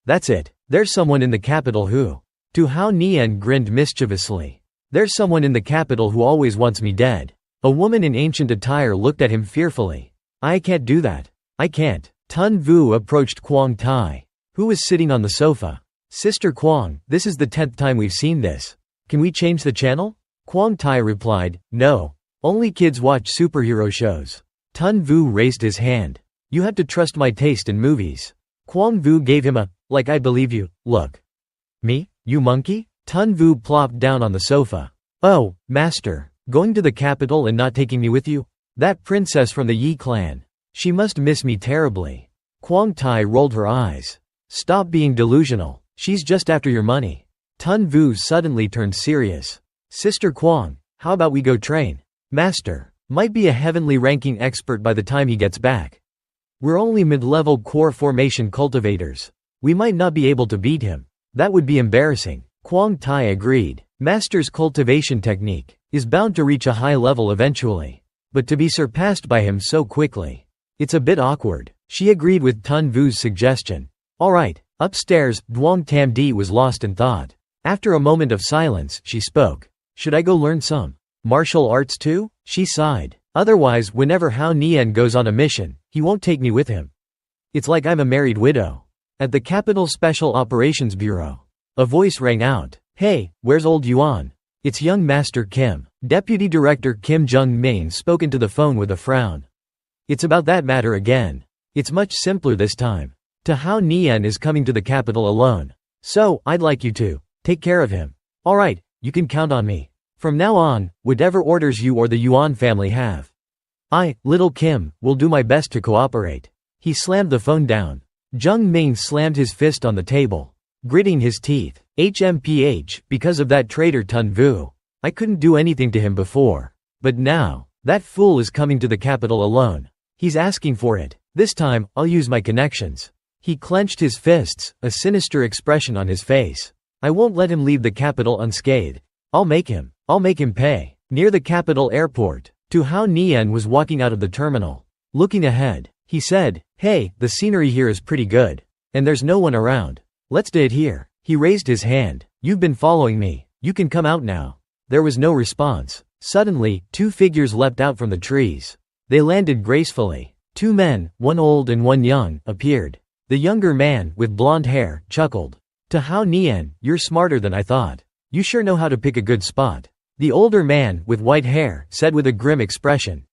S1: There's someone in the capital who. Tu Hao Nian grinned mischievously. There's someone in the capital who always wants me dead. A woman in ancient attire looked at him fearfully. I can't do that. I can't. Tun Vu approached Quang Tai, who was sitting on the sofa. Sister Quang, this is the 10th time we've seen this. Can we change the channel? Quang Tai replied, no. Only kids watch superhero shows. Tun Vu raised his hand. You have to trust my taste in movies. Quang Vu gave him a, like I believe you, look. Me? You monkey? Tun Vu plopped down on the sofa. Oh, master, going to the capital and not taking me with you? That princess from the Yi clan. She must miss me terribly. Quang Tai rolled her eyes. Stop being delusional. She's just after your money. Tun Vu suddenly turned serious. Sister Quang, how about we go train? Master, might be a heavenly ranking expert by the time he gets back. We're only mid-level core formation cultivators. We might not be able to beat him. That would be embarrassing. Quang Tai agreed. Master's cultivation technique is bound to reach a high level eventually. But to be surpassed by him so quickly, it's a bit awkward. She agreed with Tun Vu's suggestion. Alright, upstairs, Duong Tam Di was lost in thought. After a moment of silence, she spoke. Should I go learn some martial arts too? She sighed. Otherwise, whenever Hao Nian goes on a mission, he won't take me with him. It's like I'm a married widow. At the Capital Special Operations Bureau, a voice rang out. Hey, where's old Yuan? It's young Master Kim. Deputy Director Kim Jung-min spoke into the phone with a frown. It's about that matter again. It's much simpler this time. Tu Hao Nian is coming to the capital alone. So, I'd like you to take care of him. Alright, you can count on me. From now on, whatever orders you or the Yuan family have, I, Little Kim, will do my best to cooperate." He slammed the phone down. Zheng Ming slammed his fist on the table, gritting his teeth. HMPH, because of that traitor Tun Vu. I couldn't do anything to him before. But now, that fool is coming to the capital alone. He's asking for it. This time, I'll use my connections. He clenched his fists, a sinister expression on his face. I won't let him leave the capital unscathed. I'll make him pay. Near the capital airport, Tu Hao Nian was walking out of the terminal. Looking ahead, he said, "Hey, the scenery here is pretty good. And there's no one around. Let's do it here." He raised his hand. "You've been following me. You can come out now." There was no response. Suddenly, two figures leapt out from the trees. They landed gracefully. Two men, one old and one young, appeared. The younger man, with blonde hair, chuckled. "Tu Hao Nian, you're smarter than I thought. You sure know how to pick a good spot." The older man, with white hair, said with a grim expression,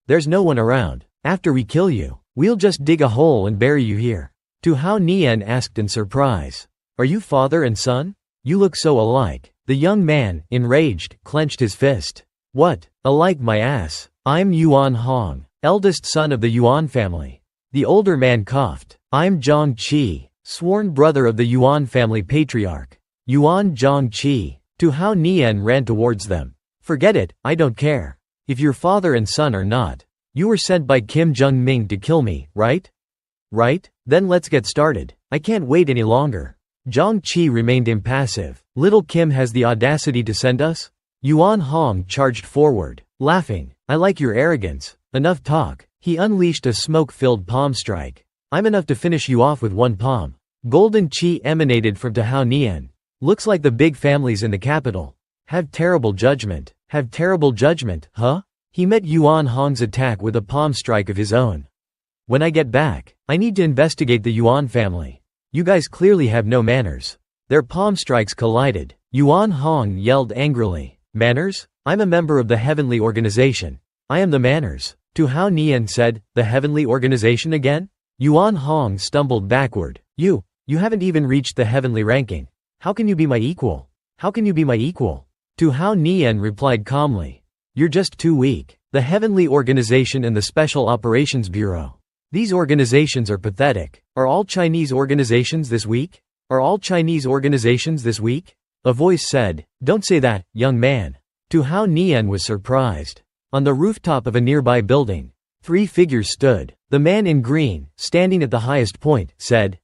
S1: "There's no one around. After we kill you, we'll just dig a hole and bury you here." Tu Hao Nian asked in surprise, "Are you father and son? You look so alike." The young man, enraged, clenched his fist. "What? Alike my ass. I'm Yuan Hong, eldest son of the Yuan family." The older man coughed. "I'm Zhang Qi, sworn brother of the Yuan family patriarch. Yuan Zhang Qi." Tu Hao Nian ran towards them. "Forget it, I don't care. If you're father and son or not. You were sent by Kim Jong-ming to kill me, right? Right? Then let's get started. I can't wait any longer." Zhang Qi remained impassive. "Little Kim has the audacity to send us?" Yuan Hong charged forward, laughing. "I like your arrogance. Enough talk." He unleashed a smoke-filled palm strike. "I'm enough to finish you off with one palm." Golden Qi emanated from Tu Hao Nian. "Looks like the big families in the capital have terrible judgment. Have terrible judgment, huh?" He met Yuan Hong's attack with a palm strike of his own. "When I get back, I need to investigate the Yuan family. You guys clearly have no manners." Their palm strikes collided. Yuan Hong yelled angrily, "Manners? I'm a member of the Heavenly Organization. I am the manners." Tu Hao Nian said, "The Heavenly Organization again?" Yuan Hong stumbled backward. You haven't even reached the heavenly ranking. How can you be my equal? How can you be my equal?" Tu Hao Nian replied calmly. "You're just too weak. The Heavenly Organization and the Special Operations Bureau. These organizations are pathetic. Are all Chinese organizations this weak? Are all Chinese organizations this weak?" A voice said, "Don't say that, young man." Tu Hao Nian was surprised. On the rooftop of a nearby building, three figures stood. The man in green, standing at the highest point, said,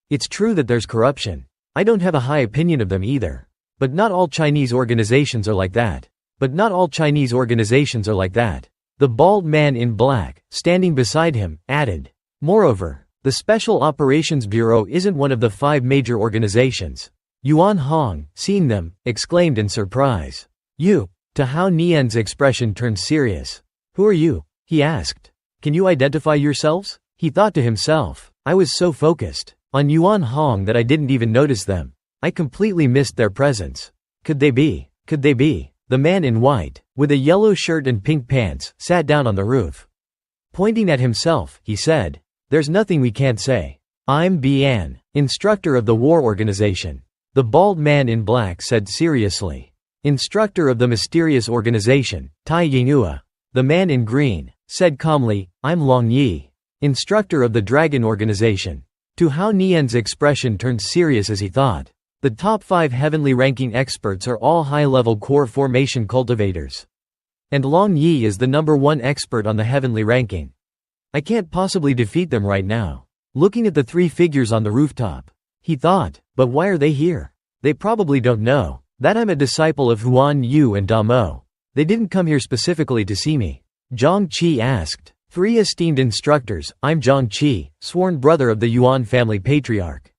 S1: "It's true that there's corruption. I don't have a high opinion of them either. But not all Chinese organizations are like that. But not all Chinese organizations are like that." The bald man in black, standing beside him, added, "Moreover, the Special Operations Bureau isn't one of the 5 major organizations." Yuan Hong, seeing them, exclaimed in surprise. "You?" Tu Hao Nian's expression turned serious. "Who are you?" he asked. "Can you identify yourselves?" He thought to himself, "I was so focused on Yuan Hong that I didn't even notice them. I completely missed their presence. Could they be? Could they be?" The man in white, with a yellow shirt and pink pants, sat down on the roof. Pointing at himself, he said, "There's nothing we can't say. I'm Bian, instructor of the war organization." The bald man in black said seriously, "Instructor of the mysterious organization, Tai Yinghua." The man in green said calmly, "I'm Long Yi, instructor of the dragon organization." Tu Hao Nian's expression turned serious as he thought. The top 5 heavenly ranking experts are all high-level core formation cultivators. And Long Yi is the number 1 expert on the heavenly ranking. I can't possibly defeat them right now. Looking at the 3 figures on the rooftop, he thought, but why are they here? They probably don't know that I'm a disciple of Huan Yu and Da Mo. They didn't come here specifically to see me. Zhang Qi asked, 3 esteemed instructors, I'm Zhang Qi, sworn brother of the Yuan family patriarch.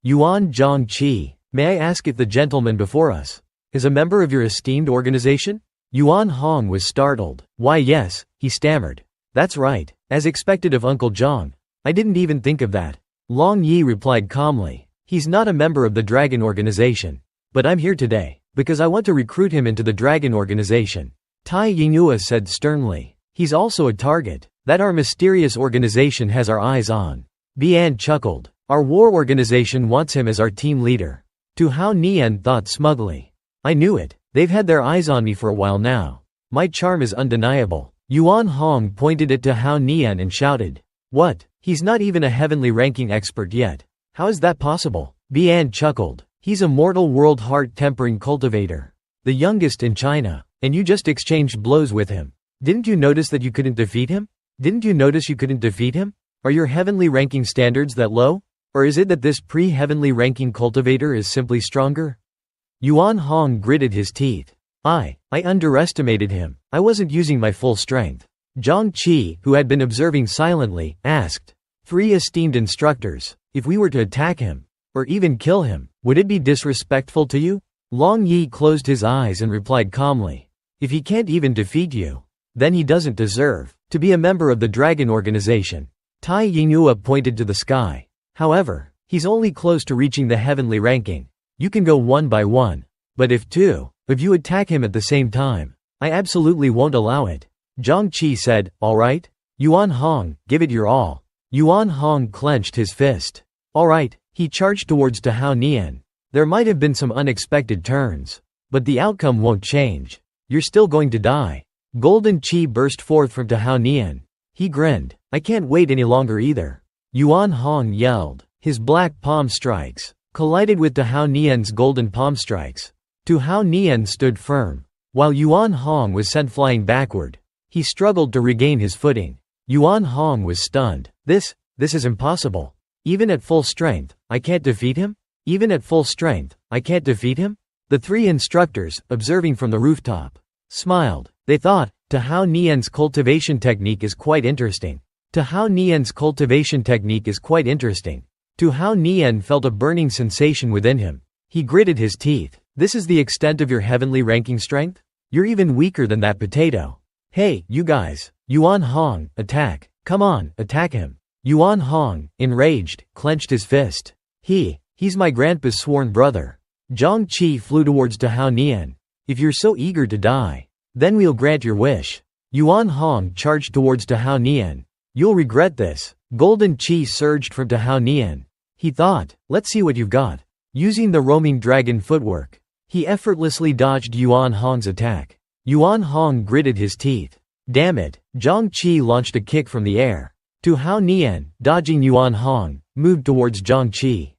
S1: Yuan Zhang Qi. May I ask if the gentleman before us is a member of your esteemed organization? Yuan Hong was startled. Why yes, he stammered. That's right, as expected of Uncle Zhang. I didn't even think of that. Long Yi replied calmly. He's not a member of the Dragon Organization. But I'm here today, because I want to recruit him into the Dragon Organization. Tai Yinghua said sternly. He's also a target that our mysterious organization has our eyes on. Bian chuckled. Our war organization wants him as our team leader. Tu Hao Nian thought smugly. I knew it. They've had their eyes on me for a while now. My charm is undeniable. Yuan Hong pointed it to Hao Nian and shouted. What? He's not even a heavenly ranking expert yet. How is that possible? Bian chuckled. He's a mortal world heart tempering cultivator. The youngest in China. And you just exchanged blows with him. Didn't you notice that you couldn't defeat him? Are your heavenly ranking standards that low? Or is it that this pre-heavenly ranking cultivator is simply stronger? Yuan Hong gritted his teeth. I underestimated him. I wasn't using my full strength. Zhang Qi, who had been observing silently, asked. 3 esteemed instructors, if we were to attack him, or even kill him, would it be disrespectful to you? Long Yi closed his eyes and replied calmly. If he can't even defeat you, then he doesn't deserve to be a member of the Dragon Organization. Tai Yinghua pointed to the sky. However, he's only close to reaching the heavenly ranking. You can go one by one. But if 2 of you attack him at the same time, I absolutely won't allow it. Zhang Qi said, alright? Yuan Hong, give it your all. Yuan Hong clenched his fist. Alright, he charged towards to Hao Nian. There might have been some unexpected turns. But the outcome won't change. You're still going to die. Golden Qi burst forth from to Hao Nian. He grinned. I can't wait any longer either. Yuan Hong yelled. His black palm strikes collided with to Hao Nian's golden palm strikes. Tu Hao Nian stood firm. While Yuan Hong was sent flying backward, he struggled to regain his footing. Yuan Hong was stunned. This is impossible. Even at full strength, I can't defeat him? The 3 instructors, observing from the rooftop, smiled. They thought, Tu Hao Nian's cultivation technique is quite interesting. Tu Hao Nian felt a burning sensation within him. He gritted his teeth. This is the extent of your heavenly ranking strength? You're even weaker than that potato. Hey, you guys. Yuan Hong, attack. Come on, attack him. Yuan Hong, enraged, clenched his fist. He's my grandpa's sworn brother. Zhang Qi flew towards to Hao Nian. If you're so eager to die, then we'll grant your wish. Yuan Hong charged towards to Hao Nian. You'll regret this. Golden Qi surged from to Hao Nian. He thought, let's see what you've got. Using the roaming dragon footwork, he effortlessly dodged Yuan Hong's attack. Yuan Hong gritted his teeth. Damn it. Zhang Qi launched a kick from the air. Tu Hao Nian, dodging Yuan Hong, moved towards Zhang Qi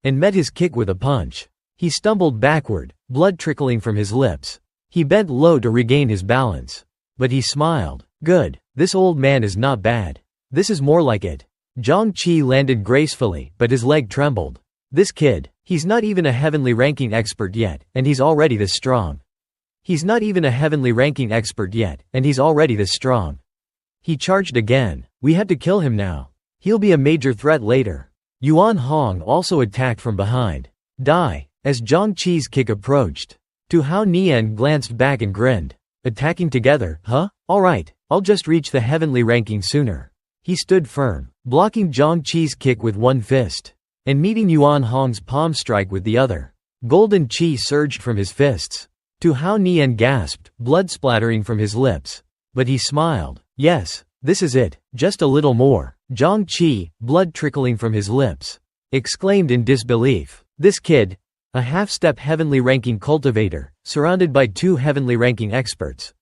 S1: and met his kick with a punch. He stumbled backward, blood trickling from his lips. He bent low to regain his balance. But he smiled. Good. This old man is not bad. This is more like it. Zhang Qi landed gracefully, but his leg trembled. This kid, he's not even a heavenly ranking expert yet, and he's already this strong. He charged again. We had to kill him now. He'll be a major threat later. Yuan Hong also attacked from behind. Die. As Zhang Qi's kick approached, Tu Hao Nian glanced back and grinned. Attacking together, huh? Alright, I'll just reach the heavenly ranking sooner. He stood firm, blocking Zhang Qi's kick with one fist, and meeting Yuan Hong's palm strike with the other. Golden Qi surged from his fists. Tu Hao Nian gasped, blood splattering from his lips. But he smiled. Yes, this is it, just a little more. Zhang Qi, blood trickling from his lips, exclaimed in disbelief. This kid, a half-step heavenly ranking cultivator, surrounded by 2 heavenly ranking experts.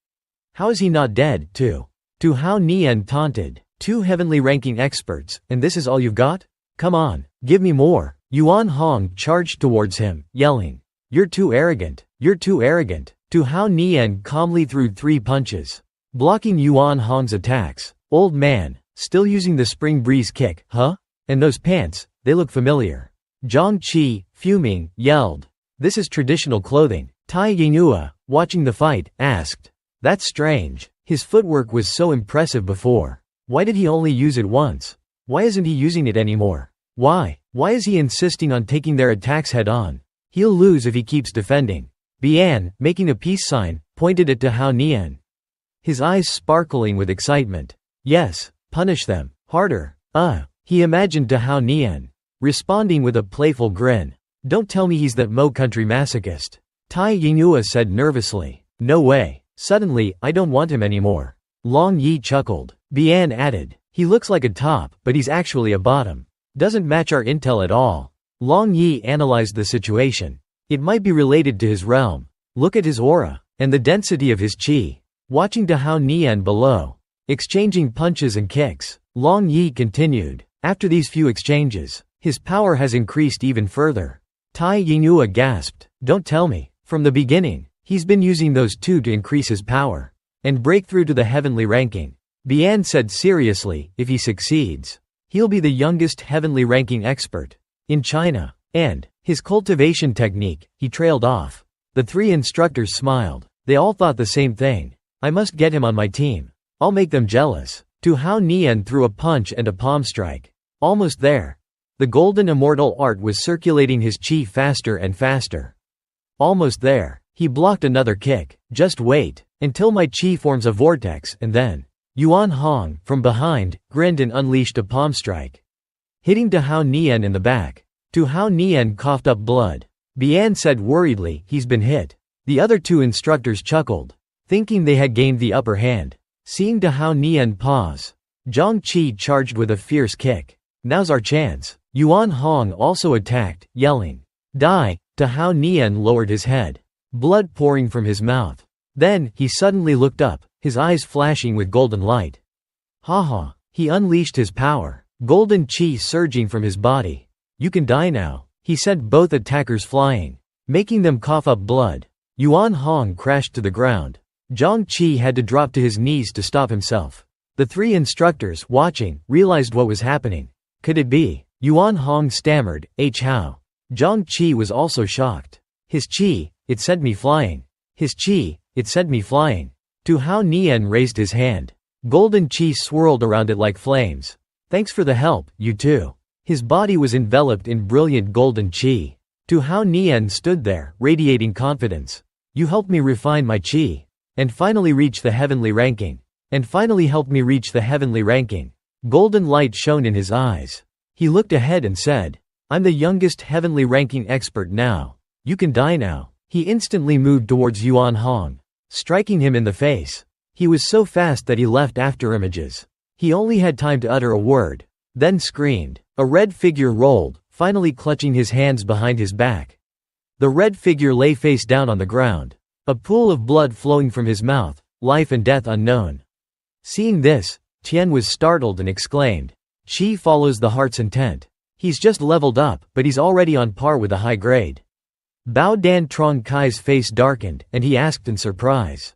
S1: How is he not dead, too? Tu Hao Nian taunted. 2 heavenly ranking experts, and this is all you've got? Come on, give me more. Yuan Hong charged towards him, yelling. You're too arrogant. Tu Hao Nian calmly threw 3 punches, blocking Yuan Hong's attacks. Old man, still using the spring breeze kick, huh? And those pants, they look familiar. Zhang Qi, fuming, yelled. This is traditional clothing. Tai Yinghua, watching the fight, asked. That's strange. His footwork was so impressive before. Why did he only use it once? Why isn't he using it anymore? Why is he insisting on taking their attacks head on? He'll lose if he keeps defending. Bian, making a peace sign, pointed it to Hao Nian. His eyes sparkling with excitement. Yes, punish them. Harder. He imagined to Hao Nian, responding with a playful grin. Don't tell me he's that Mo country masochist. Tai Yinghua said nervously. No way. Suddenly, I don't want him anymore. Long Yi chuckled. Bian added. He looks like a top, but he's actually a bottom. Doesn't match our intel at all. Long Yi analyzed the situation. It might be related to his realm. Look at his aura, and the density of his chi. Watching Hao Nian below, exchanging punches and kicks, Long Yi continued. After these few exchanges, his power has increased even further. Tai Yinghua gasped. Don't tell me. From the beginning, he's been using those two to increase his power and break through to the heavenly ranking. Bian said seriously, if he succeeds, he'll be the youngest heavenly ranking expert in China. And his cultivation technique, he trailed off. The three instructors smiled. They all thought the same thing. I must get him on my team. I'll make them jealous. Hao Nian threw a punch and a palm strike. Almost there. The golden immortal art was circulating his chi faster and faster. Almost there. He blocked another kick. Just wait until my chi forms a vortex, and then Yuan Hong, from behind, grinned and unleashed a palm strike, hitting Hao Nian in the back. Hao Nian coughed up blood. Bian said worriedly, he's been hit. The other two instructors chuckled, thinking they had gained the upper hand. Seeing Hao Nian pause, Zhang Qi charged with a fierce kick. Now's our chance. Yuan Hong also attacked, yelling, Die! Hao Nian lowered his head, blood pouring from his mouth. Then, he suddenly looked up, his eyes flashing with golden light. Ha! He unleashed his power, golden qi surging from his body. You can die now, he sent both attackers flying, making them cough up blood. Yuan Hong crashed to the ground. Zhang Qi had to drop to his knees to stop himself. The three instructors, watching, realized what was happening. Could it be? Yuan Hong stammered, How? Zhang Qi was also shocked. His qi, it sent me flying. His qi, it sent me flying. Hao Nian raised his hand. Golden qi swirled around it like flames. Thanks for the help, you two. His body was enveloped in brilliant golden qi. Hao Nian stood there, radiating confidence. You helped me refine my qi. And finally reach the heavenly ranking. And finally helped me reach the heavenly ranking. Golden light shone in his eyes. He looked ahead and said, I'm the youngest heavenly ranking expert now. You can die now. He instantly moved towards Yuan Hong, striking him in the face. He was so fast that he left afterimages. He only had time to utter a word, then screamed. A red figure rolled, finally clutching his hands behind his back. The red figure lay face down on the ground. A pool of blood flowing from his mouth, life and death unknown. Seeing this, Tian was startled and exclaimed, Qi follows the heart's intent. He's just leveled up, but he's already on par with a high grade. Bao Dan Trong Kai's face darkened, and he asked in surprise,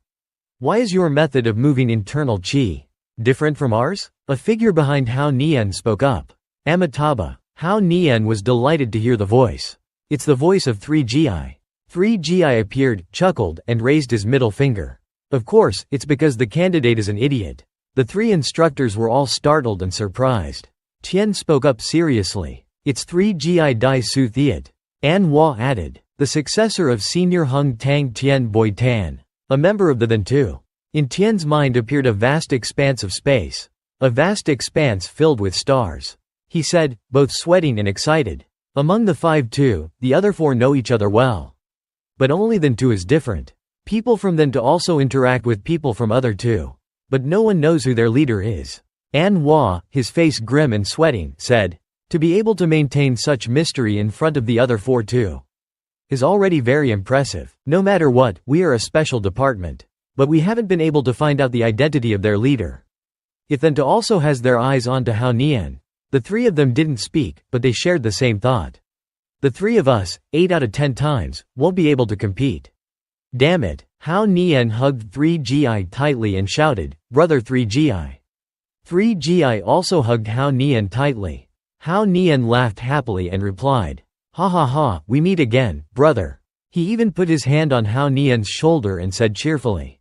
S1: Why is your method of moving internal qi different from ours? A figure behind Hao Nian spoke up. Amitabha. Hao Nian was delighted to hear the voice. It's the voice of 3GI. 3GI appeared, chuckled, and raised his middle finger. Of course, it's because the candidate is an idiot. The three instructors were all startled and surprised. Tian spoke up seriously. It's 3GI Dai Su Thiet. An Hua added. The successor of Senior Hung Tang Tian Boi Tan. A member of the Then Two. In Tian's mind appeared a vast expanse of space. A vast expanse filled with stars. He said, both sweating and excited. Among the 5-2, the other 4 know each other well. But only Then Two is different. People from Then Two also interact with people from other 2. But no one knows who their leader is. An Hua, his face grim and sweating, said, to be able to maintain such mystery in front of the other 4-2 is already very impressive. No matter what, we are a special department. But we haven't been able to find out the identity of their leader. If Then Two also has their eyes on Hao Nian. The 3 of them didn't speak, but they shared the same thought. The 3 of us, 8 out of 10 times, won't be able to compete. Damn it. Hao Nian hugged 3GI tightly and shouted, Brother 3GI. 3GI also hugged Hao Nian tightly. Hao Nian laughed happily and replied, Ha ha ha, we meet again, brother. He even put his hand on Hao Nian's shoulder and said cheerfully,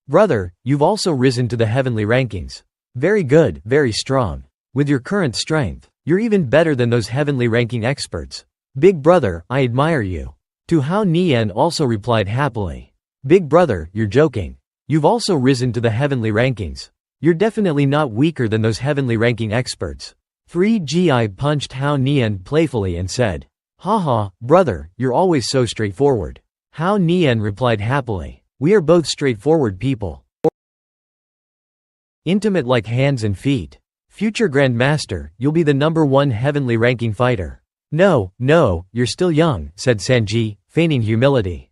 S1: Brother, you've also risen to the heavenly rankings. Very good, very strong. With your current strength, you're even better than those heavenly ranking experts. Big brother, I admire you. Hao Nian also replied happily. Big brother, you're joking. You've also risen to the heavenly rankings. You're definitely not weaker than those heavenly ranking experts. 3GI punched Hao Nian playfully and said, Haha, brother, you're always so straightforward. Hao Nian replied happily. We are both straightforward people. Intimate like hands and feet. Future Grandmaster, you'll be the #1 heavenly ranking fighter. No, you're still young, said Sanji, feigning humility.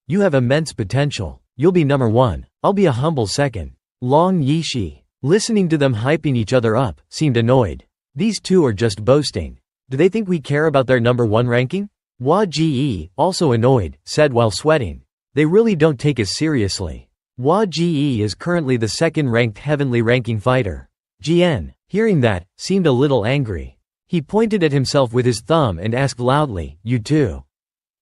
S1: You have immense potential. You'll be number one. I'll be a humble second." Long Yishi, listening to them hyping each other up, seemed annoyed. These two are just boasting. Do they think we care about their number one ranking? Hua Ji, also annoyed, said while sweating. They really don't take us seriously. Hua Ji is currently the second-ranked heavenly ranking fighter. Jian, hearing that, seemed a little angry. He pointed at himself with his thumb and asked loudly, "You too?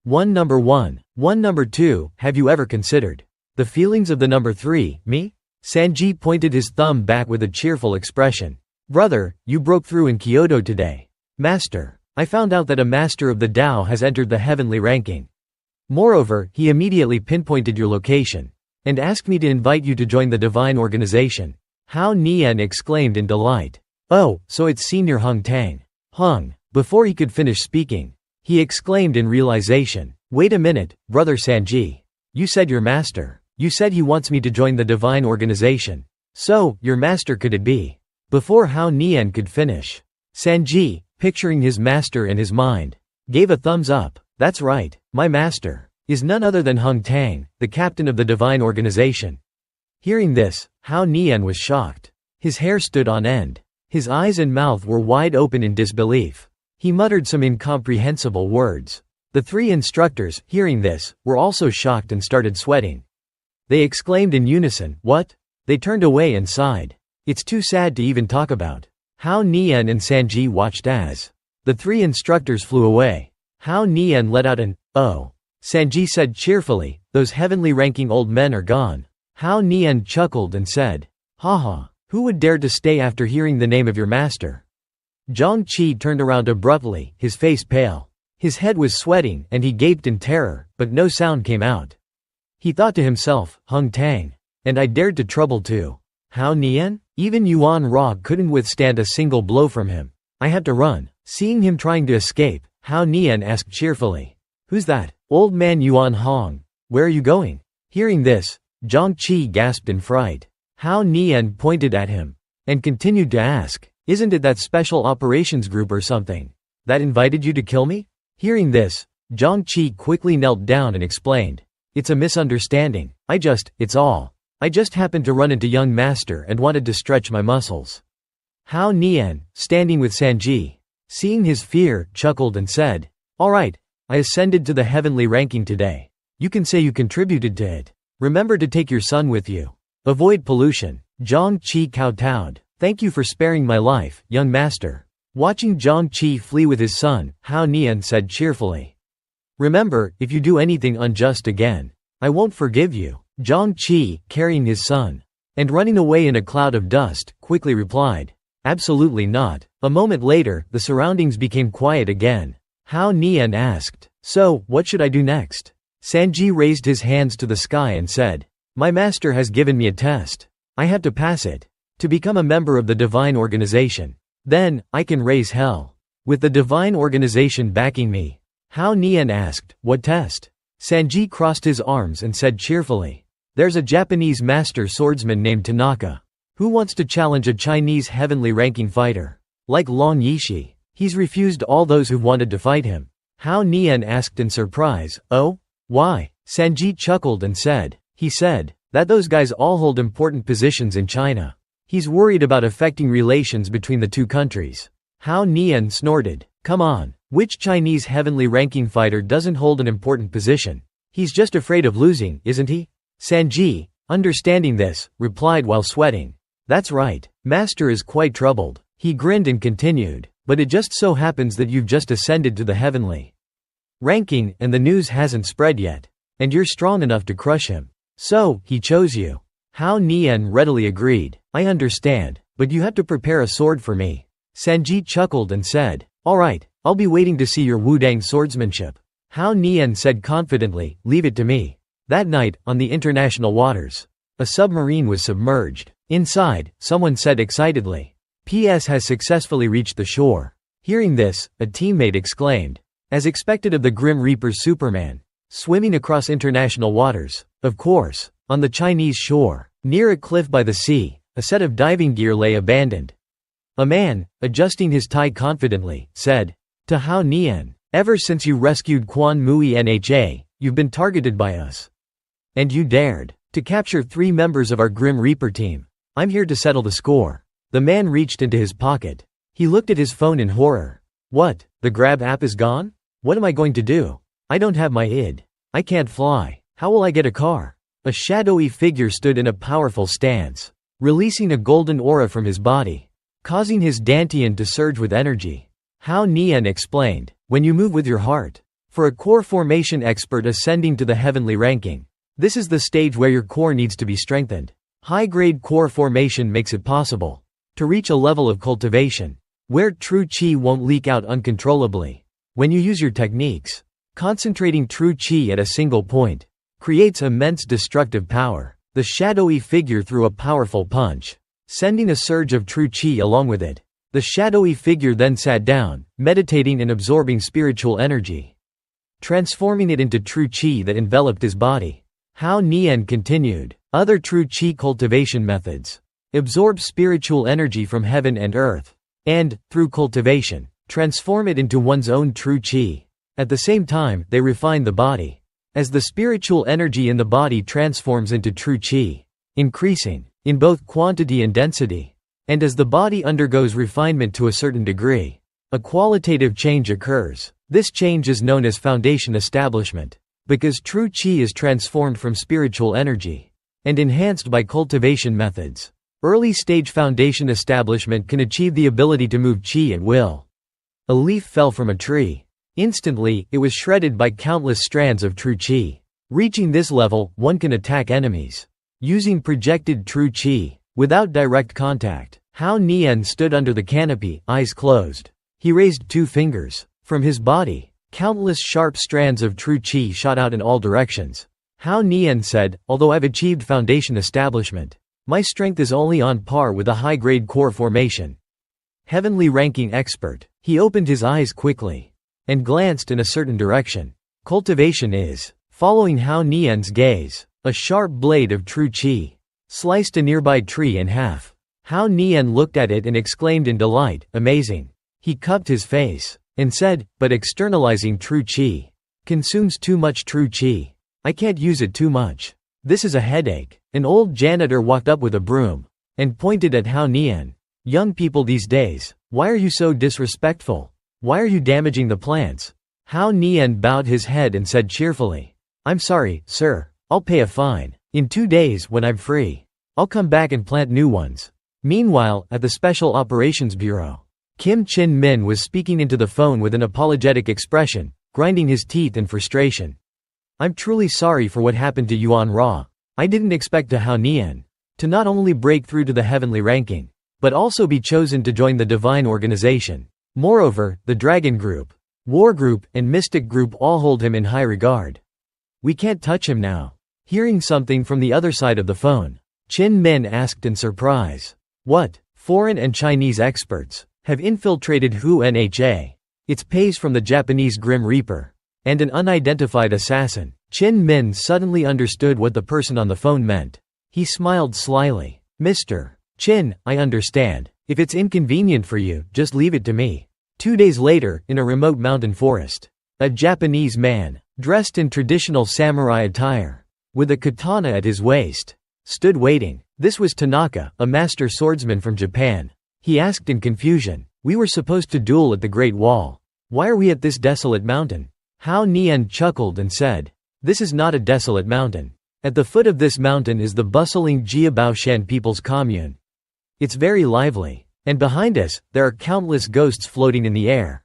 S1: One number one, one number two, have you ever considered the feelings of the number three, me?" Sanji pointed his thumb back with a cheerful expression. "Brother, you broke through in Kyoto today. Master, I found out that a master of the Tao has entered the heavenly ranking. Moreover, he immediately pinpointed your location and asked me to invite you to join the divine organization." Hao Nian exclaimed in delight. "Oh, so it's Senior Hung Tang." Hung. Before he could finish speaking, he exclaimed in realization, "Wait a minute, brother Sanji. You said your master. You said he wants me to join the divine organization. So, your master could it be?" Before Hao Nian could finish, Sanji, picturing his master in his mind, gave a thumbs up. "That's right, my master is none other than Hung Tang, the captain of the divine organization." Hearing this, Hao Nian was shocked. His hair stood on end. His eyes and mouth were wide open in disbelief. He muttered some incomprehensible words. The three instructors, hearing this, were also shocked and started sweating. They exclaimed in unison, "What?" They turned away and sighed. It's too sad to even talk about. Hao Nian and Sanji watched as the three instructors flew away. Hao Nian let out an, "Oh." Sanji said cheerfully, "Those heavenly ranking old men are gone." Hao Nian chuckled and said, "Haha, who would dare to stay after hearing the name of your master?" Zhang Qi turned around abruptly, his face pale. His head was sweating and he gaped in terror, but no sound came out. He thought to himself, Hung Tang. And I dared to trouble too. Hao Nian? Even Yuan Ra couldn't withstand a single blow from him. I had to run. Seeing him trying to escape, Hao Nian asked cheerfully, "Who's that?" "Old man Yuan Hong. Where are you going?" Hearing this, Zhang Qi gasped in fright. Hao Nian pointed at him and continued to ask, "Isn't it that special operations group or something that invited you to kill me?" Hearing this, Zhang Qi quickly knelt down and explained, "It's a misunderstanding. It's all. I just happened to run into young master and wanted to stretch my muscles." Hao Nian, standing with Sanji, seeing his fear, chuckled and said, "All right, I ascended to the heavenly ranking today. You can say you contributed to it. Remember to take your son with you. Avoid pollution." Zhang Qi kowtowed. "Thank you for sparing my life, young master." Watching Zhang Qi flee with his son, Hao Nian said cheerfully, "Remember, if you do anything unjust again, I won't forgive you." Zhang Qi, carrying his son and running away in a cloud of dust, quickly replied, "Absolutely not." A moment later, the surroundings became quiet again. Hao Nian asked, "So, what should I do next?" Sanji raised his hands to the sky and said, "My master has given me a test. I have to pass it to become a member of the divine organization. Then, I can raise hell. With the divine organization backing me." Hao Nian asked, "What test?" Sanji crossed his arms and said cheerfully, "There's a Japanese master swordsman named Tanaka, who wants to challenge a Chinese heavenly ranking fighter, like Long Yishi. He's refused all those who've wanted to fight him." Hao Nian asked in surprise, "Oh? Why?" Sanji chuckled and said, "He said that those guys all hold important positions in China. He's worried about affecting relations between the two countries." Hao Nian snorted, "Come on, which Chinese heavenly ranking fighter doesn't hold an important position? He's just afraid of losing, isn't he?" Sanji, understanding this, replied while sweating, "That's right. Master is quite troubled." He grinned and continued, "But it just so happens that you've just ascended to the heavenly ranking and the news hasn't spread yet. And you're strong enough to crush him. So, he chose you." Hao Nian readily agreed, "I understand, but you have to prepare a sword for me." Sanji chuckled and said, "All right, I'll be waiting to see your Wudang swordsmanship." Hao Nian said confidently, "Leave it to me." That night, on the international waters, a submarine was submerged. Inside, someone said excitedly, "PS has successfully reached the shore." Hearing this, a teammate exclaimed, "As expected of the Grim Reaper's Superman, swimming across international waters." Of course, on the Chinese shore, near a cliff by the sea, a set of diving gear lay abandoned. A man, adjusting his tie confidently, said to Hao Nian, "Ever since you rescued Quan Mui Nha, You've been targeted by us. And you dared to capture 3 members of our Grim Reaper team. I'm here to settle the score." The man reached into his pocket. He looked at his phone in horror. "What? The Grab app is gone? What am I going to do? I don't have my id. I can't fly. How will I get a car?" A shadowy figure stood in a powerful stance, releasing a golden aura from his body, causing his dantian to surge with energy. Hao Nian explained, "When you move with your heart, for a core formation expert ascending to the heavenly ranking, this is the stage where your core needs to be strengthened. High-grade core formation makes it possible to reach a level of cultivation where true qi won't leak out uncontrollably. When you use your techniques, concentrating true qi at a single point creates immense destructive power." The shadowy figure threw a powerful punch, sending a surge of true qi along with it. The shadowy figure then sat down, meditating and absorbing spiritual energy, transforming it into true qi that enveloped his body. Hao Nian continued, "Other true qi cultivation methods absorb spiritual energy from heaven and earth, and, through cultivation, transform it into one's own true qi. At the same time, they refine the body. As the spiritual energy in the body transforms into true qi, increasing in both quantity and density, and as the body undergoes refinement to a certain degree, a qualitative change occurs. This change is known as foundation establishment, because true qi is transformed from spiritual energy and enhanced by cultivation methods. Early-stage foundation establishment can achieve the ability to move qi at will." A leaf fell from a tree. Instantly, it was shredded by countless strands of true qi. Reaching this level, one can attack enemies using projected true qi, without direct contact. Hao Nian stood under the canopy, eyes closed. He raised 2 fingers. From his body, countless sharp strands of true qi shot out in all directions. Hao Nian said, "Although I've achieved foundation establishment, my strength is only on par with a high-grade core formation." Heavenly ranking expert. He opened his eyes quickly and glanced in a certain direction. Cultivation is following Hao Nian's gaze. A sharp blade of true qi sliced a nearby tree in half. Hao Nian looked at it and exclaimed in delight, "Amazing." He cupped his face and said, "But externalizing true qi consumes too much true qi. I can't use it too much. This is a headache." An old janitor walked up with a broom and pointed at Hao Nian. "Young people these days, why are you so disrespectful? Why are you damaging the plants?" Hao Nian bowed his head and said cheerfully, "I'm sorry, sir. I'll pay a fine. In 2 days, when I'm free, I'll come back and plant new ones." Meanwhile, at the Special Operations Bureau, Kim Chin Min was speaking into the phone with an apologetic expression, grinding his teeth in frustration. "I'm truly sorry for what happened to Yuan Ra. I didn't expect Hao Nian to not only break through to the heavenly ranking, but also be chosen to join the divine organization. Moreover, the Dragon Group, War Group, and Mystic Group all hold him in high regard. We can't touch him now." Hearing something from the other side of the phone, Chin Min asked in surprise, "What? Foreign and Chinese experts have infiltrated Hu Nha? It's pays from the Japanese Grim Reaper and an unidentified assassin." Chin Min suddenly understood what the person on the phone meant. He smiled slyly. "Mr. Chin, I understand. If it's inconvenient for you, just leave it to me." 2 days later, in a remote mountain forest, a Japanese man, dressed in traditional samurai attire, with a katana at his waist, stood waiting. This was Tanaka, a master swordsman from Japan. He asked in confusion, "We were supposed to duel at the Great Wall. Why are we at this desolate mountain?" Hao Nian chuckled and said, "This is not a desolate mountain. At the foot of this mountain is the bustling Jiabaoshan People's Commune. It's very lively, and behind us, there are countless ghosts floating in the air."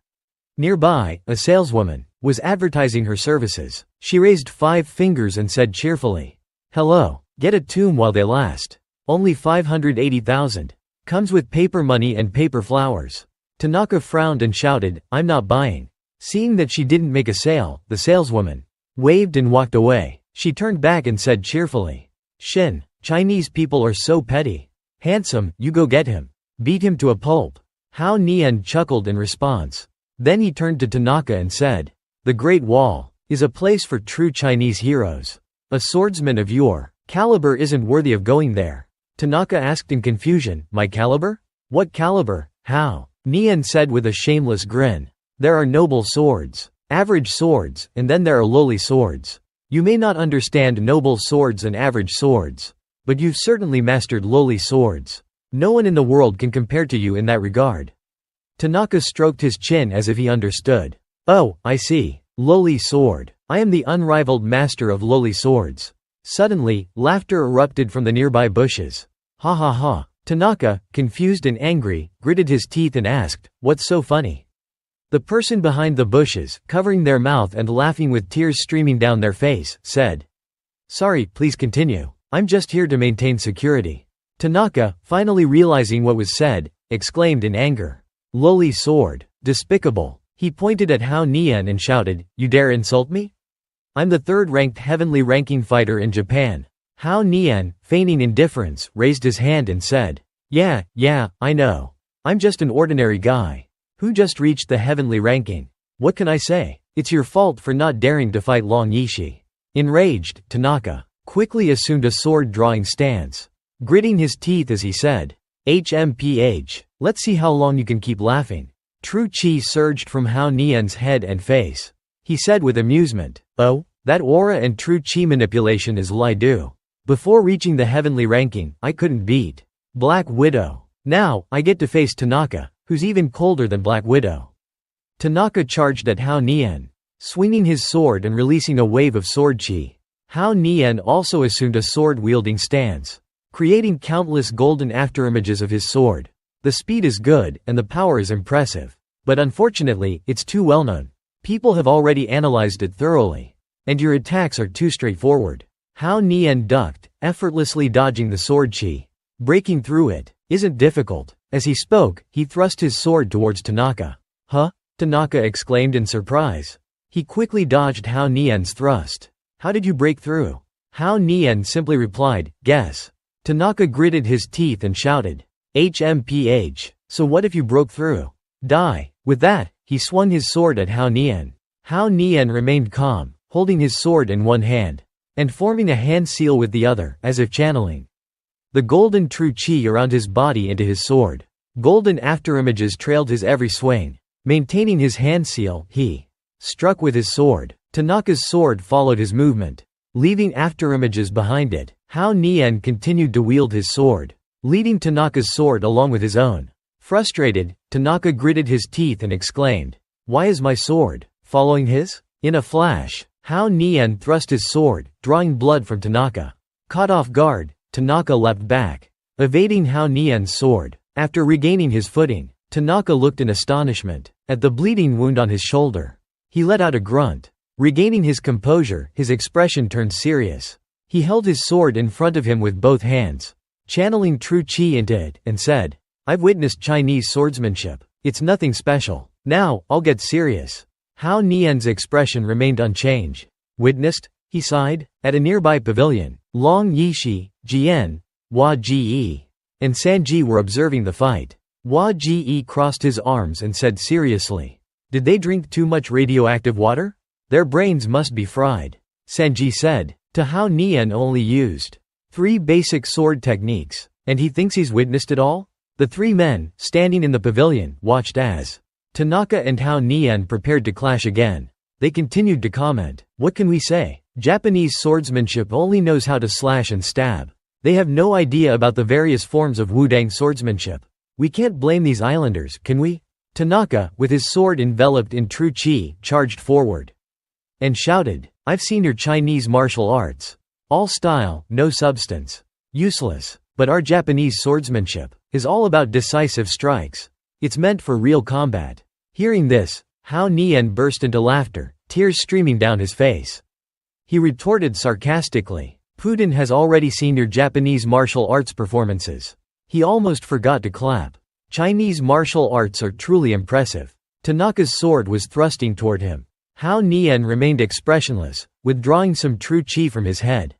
S1: Nearby, a saleswoman was advertising her services. She raised 5 fingers and said cheerfully, "Hello, get a tomb while they last. Only 580,000. Comes with paper money and paper flowers." Tanaka frowned and shouted, "I'm not buying." Seeing that she didn't make a sale, the saleswoman waved and walked away. She turned back and said cheerfully, "Shin, Chinese people are so petty. Handsome, you go get him. Beat him to a pulp." Hao Nian chuckled in response. Then he turned to Tanaka and said, "The Great Wall is a place for true Chinese heroes. A swordsman of your caliber isn't worthy of going there." Tanaka asked in confusion, "My caliber? What caliber?" Hao Nian said with a shameless grin, "There are noble swords, average swords, and then there are lowly swords. You may not understand noble swords and average swords, but you've certainly mastered lowly swords. No one in the world can compare to you in that regard." Tanaka stroked his chin as if he understood. "Oh, I see. Lowly sword. I am the unrivaled master of lowly swords." Suddenly, laughter erupted from the nearby bushes. "Ha ha ha." Tanaka, confused and angry, gritted his teeth and asked, "What's so funny?" The person behind the bushes, covering their mouth and laughing with tears streaming down their face, said, "Sorry, please continue. I'm just here to maintain security." Tanaka, finally realizing what was said, exclaimed in anger, "Lowly sword. Despicable." He pointed at Hao Nian and shouted, "You dare insult me? I'm the third-ranked heavenly ranking fighter in Japan." Hao Nian, feigning indifference, raised his hand and said, Yeah, I know. I'm just an ordinary guy who just reached the heavenly ranking. What can I say? It's your fault for not daring to fight Long Yishi." Enraged, Tanaka quickly assumed a sword-drawing stance, gritting his teeth as he said, "HMPH, let's see how long you can keep laughing." True chi surged from Hao Nian's head and face. He said with amusement, "Oh, that aura and true chi manipulation is lie do. Before reaching the heavenly ranking, I couldn't beat Black Widow. Now, I get to face Tanaka, who's even colder than Black Widow." Tanaka charged at Hao Nian, swinging his sword and releasing a wave of sword chi. Hao Nian also assumed a sword-wielding stance, creating countless golden afterimages of his sword. The speed is good, and the power is impressive. But unfortunately, it's too well-known. People have already analyzed it thoroughly. And your attacks are too straightforward. Hao Nian ducked, effortlessly dodging the sword chi. Breaking through it isn't difficult. As he spoke, he thrust his sword towards Tanaka. "Huh?" Tanaka exclaimed in surprise. He quickly dodged Hao Nian's thrust. "How did you break through?" Hao Nian simply replied, "Guess." Tanaka gritted his teeth and shouted, "HMPH, so what if you broke through? Die." With that, he swung his sword at Hao Nian. Hao Nian remained calm, holding his sword in one hand, and forming a hand seal with the other, as if channeling the golden true chi around his body into his sword. Golden afterimages trailed his every swing. Maintaining his hand seal, he struck with his sword. Tanaka's sword followed his movement, leaving afterimages behind it. Hao Nian continued to wield his sword, leading Tanaka's sword along with his own. Frustrated, Tanaka gritted his teeth and exclaimed, "Why is my sword following his?" In a flash, Hao Nian thrust his sword, drawing blood from Tanaka. Caught off guard, Tanaka leapt back, evading Hao Nian's sword. After regaining his footing, Tanaka looked in astonishment at the bleeding wound on his shoulder. He let out a grunt. Regaining his composure, his expression turned serious. He held his sword in front of him with both hands, channeling true chi into it, and said, "I've witnessed Chinese swordsmanship. It's nothing special. Now, I'll get serious." Hao Nian's expression remained unchanged. "Witnessed?" he sighed. At a nearby pavilion, Long Yishi, Jian, Hua Ji, and Sanji were observing the fight. Hua Ji crossed his arms and said seriously, "Did they drink too much radioactive water? Their brains must be fried." Sanji said, "To Hao Nian only used 3 basic sword techniques, and he thinks he's witnessed it all?" The 3 men, standing in the pavilion, watched as Tanaka and Hao Nian prepared to clash again. They continued to comment, "What can we say? Japanese swordsmanship only knows how to slash and stab. They have no idea about the various forms of Wudang swordsmanship. We can't blame these islanders, can we?" Tanaka, with his sword enveloped in true chi, charged forward and shouted, "I've seen your Chinese martial arts. All style, no substance. Useless. But our Japanese swordsmanship is all about decisive strikes. It's meant for real combat." Hearing this, Hao Nian burst into laughter, tears streaming down his face. He retorted sarcastically, "Putin has already seen your Japanese martial arts performances." He almost forgot to clap. Chinese martial arts are truly impressive. Tanaka's sword was thrusting toward him. Hao Nian remained expressionless, withdrawing some true chi from his head.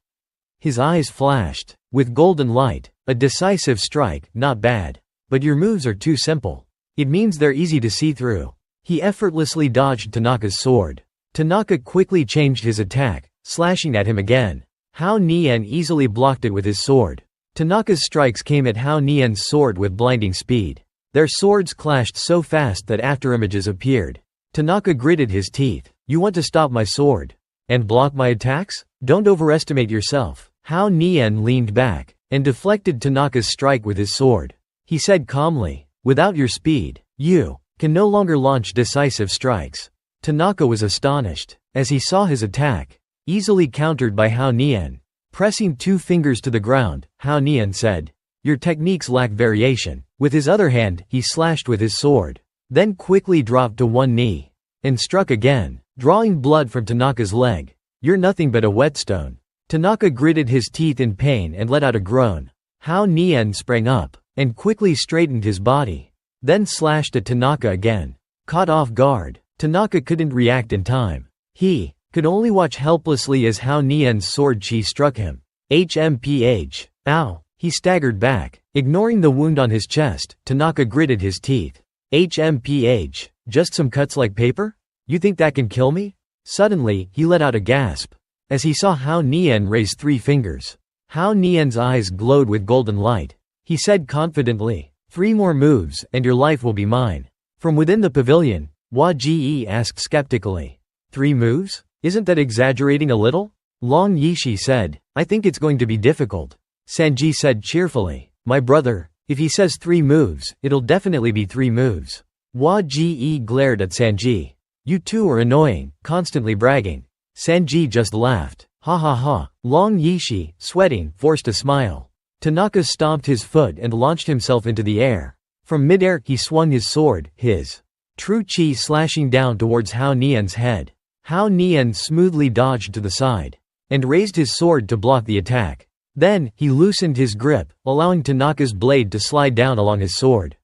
S1: His eyes flashed with golden light. "A decisive strike, not bad. But your moves are too simple. It means they're easy to see through." He effortlessly dodged Tanaka's sword. Tanaka quickly changed his attack, slashing at him again. Hao Nian easily blocked it with his sword. Tanaka's strikes came at Hao Nian's sword with blinding speed. Their swords clashed so fast that afterimages appeared. Tanaka gritted his teeth. "You want to stop my sword? And block my attacks? Don't overestimate yourself. Hao Nian leaned back and deflected Tanaka's strike with his sword. He said calmly, without your speed, you can no longer launch decisive strikes. Tanaka was astonished as he saw his attack, easily countered by Hao Nian. Pressing 2 fingers to the ground, Hao Nian said, your techniques lack variation. With his other hand, he slashed with his sword, then quickly dropped to one knee and struck again, drawing blood from Tanaka's leg. You're nothing but a whetstone. Tanaka gritted his teeth in pain and let out a groan. Hao Nian sprang up and quickly straightened his body, then slashed at Tanaka again. Caught off guard, Tanaka couldn't react in time. He could only watch helplessly as Hao Nian's sword chi struck him. HMPH. Ow. He staggered back. Ignoring the wound on his chest, Tanaka gritted his teeth. HMPH. Just some cuts like paper? You think that can kill me? Suddenly, he let out a gasp as he saw Hao Nian raise 3 fingers. Hao Nian's eyes glowed with golden light. He said confidently, 3 more moves and your life will be mine. From within the pavilion, Hua Ji asked skeptically, 3 moves? Isn't that exaggerating a little? Long Yishi said, I think it's going to be difficult. Sanji said cheerfully, my brother, if he says 3 moves, it'll definitely be 3 moves. Hua Ji glared at Sanji. You two are annoying, constantly bragging. Sanji just laughed. Ha ha ha. Long Yishi, sweating, forced a smile. Tanaka stomped his foot and launched himself into the air. From midair, he swung his sword, his true chi slashing down towards Hao Nian's head. Hao Nian smoothly dodged to the side and raised his sword to block the attack. Then, he loosened his grip, allowing Tanaka's blade to slide down along his sword.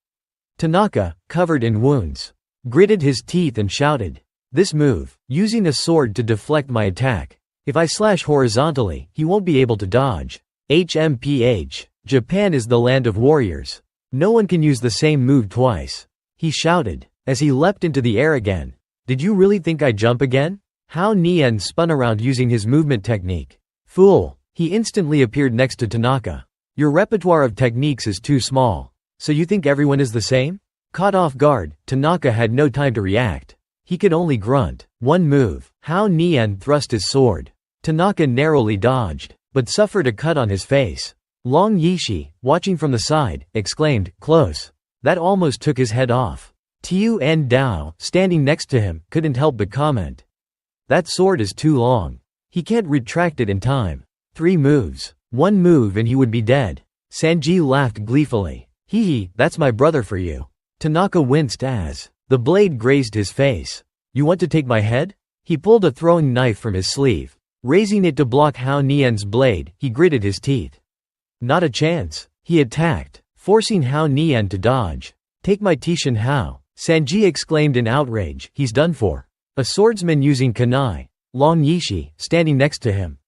S1: Tanaka, covered in wounds, gritted his teeth and shouted, this move, using a sword to deflect my attack. If I slash horizontally, he won't be able to dodge. HMPH. Japan is the land of warriors. No one can use the same move twice. He shouted, as he leapt into the air again. Did you really think I'd jump again? Hao Nian spun around using his movement technique. Fool. He instantly appeared next to Tanaka. Your repertoire of techniques is too small. So you think everyone is the same? Caught off guard, Tanaka had no time to react. He could only grunt. 1 move. Hao Nian thrust his sword. Tanaka narrowly dodged, but suffered a cut on his face. Long Yishi, watching from the side, exclaimed, close. That almost took his head off. Tiu En Dao, standing next to him, couldn't help but comment. That sword is too long. He can't retract it in time. 3 moves. 1 move and he would be dead. Sanji laughed gleefully. Hee hee, that's my brother for you. Tanaka winced as the blade grazed his face. You want to take my head? He pulled a throwing knife from his sleeve. Raising it to block Hao Nian's blade, he gritted his teeth. Not a chance. He attacked, forcing Hao Nian to dodge. Take my Tishin Hao, Sanji exclaimed in outrage. He's done for. A swordsman using kunai. Long Yishi, standing next to him,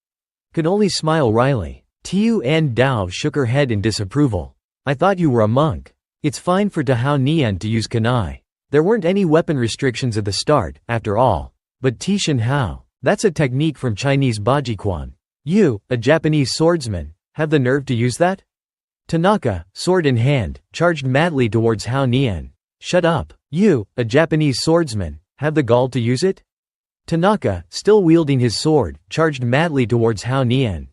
S1: could only smile wryly. Tiu En Dao shook her head in disapproval. I thought you were a monk. It's fine for Hao Nian to use kunai. There weren't any weapon restrictions at the start, after all. But Tishin Hao, that's a technique from Chinese Bajiquan. You, a Japanese swordsman, have the nerve to use that? Tanaka, sword in hand, charged madly towards Hao Nian. Shut up. You, a Japanese swordsman, have the gall to use it? Tanaka, still wielding his sword, charged madly towards Hao Nian.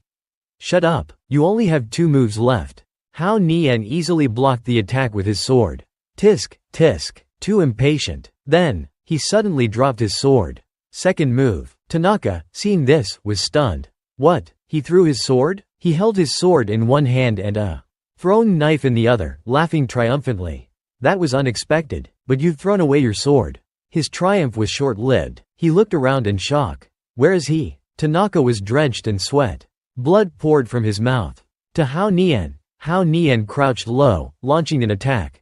S1: Shut up. You only have 2 moves left. Hao Nian easily blocked the attack with his sword. Tisk, tisk. Too impatient. Then, he suddenly dropped his sword. Second move. Tanaka, seeing this, was stunned. What? He threw his sword? He held his sword in one hand and a throwing knife in the other, laughing triumphantly. That was unexpected, but you've thrown away your sword. His triumph was short-lived. He looked around in shock. Where is he? Tanaka was drenched in sweat. Blood poured from his mouth. To Hao Nian. Hao Nian crouched low, launching an attack.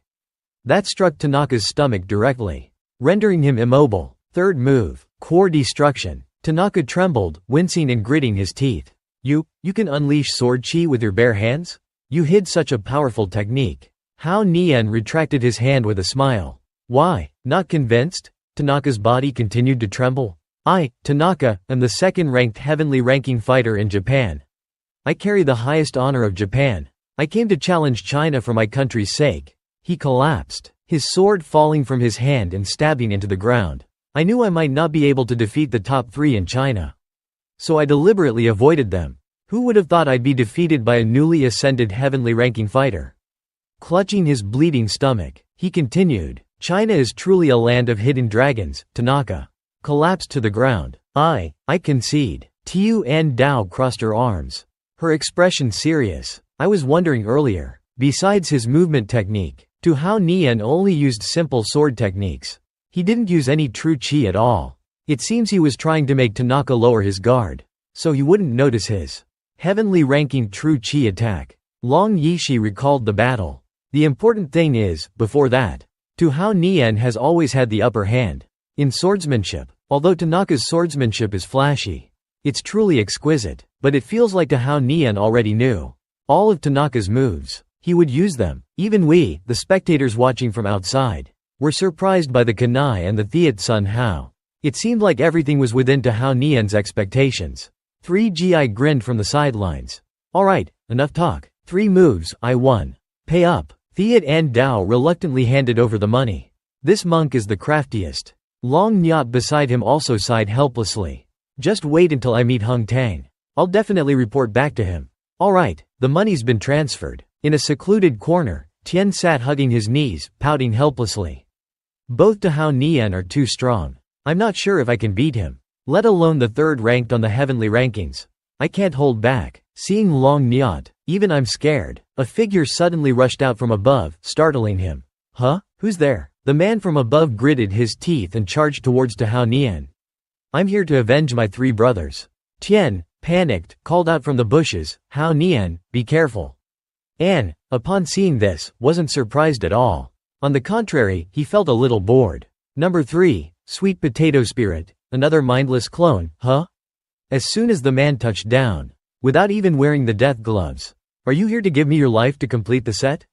S1: That struck Tanaka's stomach directly, rendering him immobile. Third move. Core destruction. Tanaka trembled, wincing and gritting his teeth. You can unleash sword chi with your bare hands? You hid such a powerful technique. Hao Nian retracted his hand with a smile. Why, not convinced? Tanaka's body continued to tremble. I, Tanaka, am the second-ranked heavenly ranking fighter in Japan. I carry the highest honor of Japan. I came to challenge China for my country's sake. He collapsed, his sword falling from his hand and stabbing into the ground. I knew I might not be able to defeat the top 3 in China. so I deliberately avoided them. Who would have thought I'd be defeated by a newly ascended heavenly ranking fighter? Clutching his bleeding stomach, he continued, China is truly a land of hidden dragons. Tanaka collapsed to the ground. I concede. Tiu An Dao crossed her arms, her expression serious. I was wondering earlier. Besides his movement technique, Tu Hao Nian only used simple sword techniques. He didn't use any true chi at all. It seems he was trying to make Tanaka lower his guard, so he wouldn't notice his heavenly ranking true chi attack. Long Yishi recalled the battle. The important thing is, before that, Tu Hao Nian has always had the upper hand in swordsmanship. Although Tanaka's swordsmanship is flashy, it's truly exquisite, but it feels like Tu Hao Nian already knew all of Tanaka's moves. He would use them. Even we, the spectators watching from outside, were surprised by the Kanai and the Thiat Sun Hao. It seemed like everything was within Tu Hao Nian's expectations. 3GI grinned from the sidelines. Alright, enough talk. 3 moves, I won. Pay up. Thiat An Dao reluctantly handed over the money. This monk is the craftiest. Long Nyat beside him also sighed helplessly. Just wait until I meet Hung Tang. I'll definitely report back to him. Alright, the money's been transferred. In a secluded corner, Tian sat hugging his knees, pouting helplessly. Both Tu Hao Nian are too strong. I'm not sure if I can beat him, let alone the third ranked on the heavenly rankings. I can't hold back. Seeing Long Nyat, even I'm scared. A figure suddenly rushed out from above, startling him. Huh? Who's there? The man from above gritted his teeth and charged towards Tu Hao Nian. I'm here to avenge my 3 brothers. Tian, panicked, called out from the bushes, Hao Nian, be careful. An, upon seeing this, wasn't surprised at all. On the contrary, he felt a little bored. Number 3, Sweet Potato Spirit, another mindless clone, huh? As soon as the man touched down, without even wearing the death gloves. Are you here to give me your life to complete the set?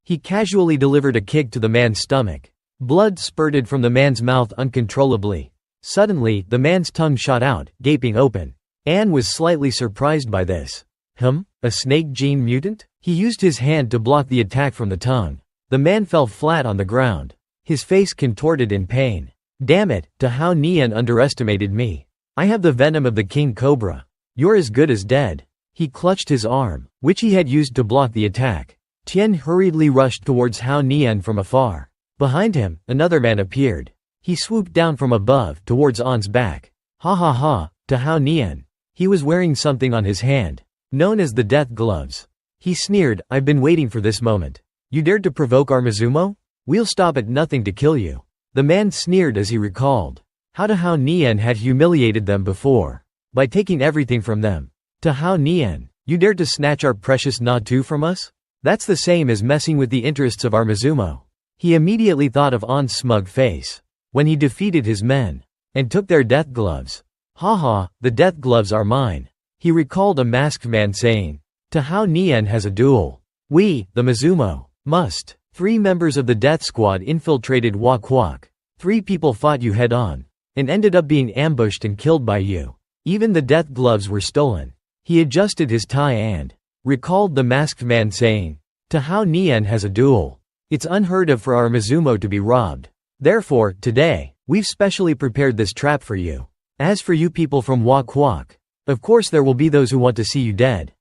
S1: He casually delivered a kick to the man's stomach. Blood spurted from the man's mouth uncontrollably. Suddenly, the man's tongue shot out, gaping open. Anne was slightly surprised by this. A snake gene mutant? He used his hand to block the attack from the tongue. The man fell flat on the ground, his face contorted in pain. Damn it, Tu Hao Nian underestimated me. I have the venom of the king cobra. You're as good as dead. He clutched his arm, which he had used to block the attack. Tian hurriedly rushed towards Hao Nian from afar. Behind him, another man appeared. He swooped down from above, towards An's back. Ha ha ha, Tu Hao Nian. He was wearing something on his hand, known as the death gloves. He sneered, I've been waiting for this moment. You dared to provoke our Mizumo? We'll stop at nothing to kill you. The man sneered as he recalled how Tu Hao Nian had humiliated them before, by taking everything from them. Tu Hao Nian, you dared to snatch our precious Na-Tu from us? That's the same as messing with the interests of our Mizumo. He immediately thought of An's smug face when he defeated his men and took their death gloves. Haha, the death gloves are mine. He recalled a masked man saying, Tu Hao Nian has a duel. We, the Mizumo, must. 3 members of the death squad infiltrated Wak Kwak. 3 people fought you head on and ended up being ambushed and killed by you. Even the death gloves were stolen. He adjusted his tie and recalled the masked man saying, Tu Hao Nian has a duel. It's unheard of for our Mizumo to be robbed. Therefore, today, we've specially prepared this trap for you. As for you people from Wak Kwak, of course there will be those who want to see you dead.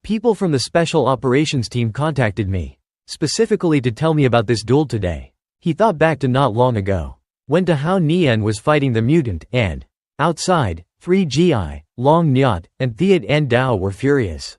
S1: People from the special operations team contacted me, specifically to tell me about this duel today. He thought back to not long ago, when Tu Hao Nian was fighting the mutant, and outside, 3GI, Long Nyat, and Thiat An Dao were furious.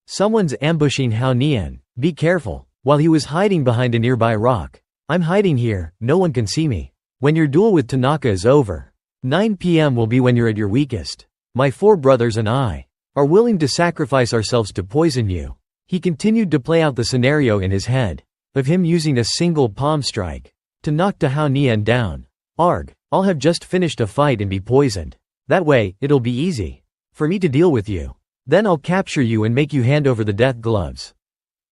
S1: Someone's ambushing Hao Nian, be careful. While he was hiding behind a nearby rock. I'm hiding here, no one can see me. When your duel with Tanaka is over, 9 p.m. will be when you're at your weakest. My 4 brothers and I are willing to sacrifice ourselves to poison you. He continued to play out the scenario in his head, of him using a single palm strike to knock Tu Hao Nian down. Arg, I'll have just finished a fight and be poisoned. That way, it'll be easy for me to deal with you. Then I'll capture you and make you hand over the death gloves.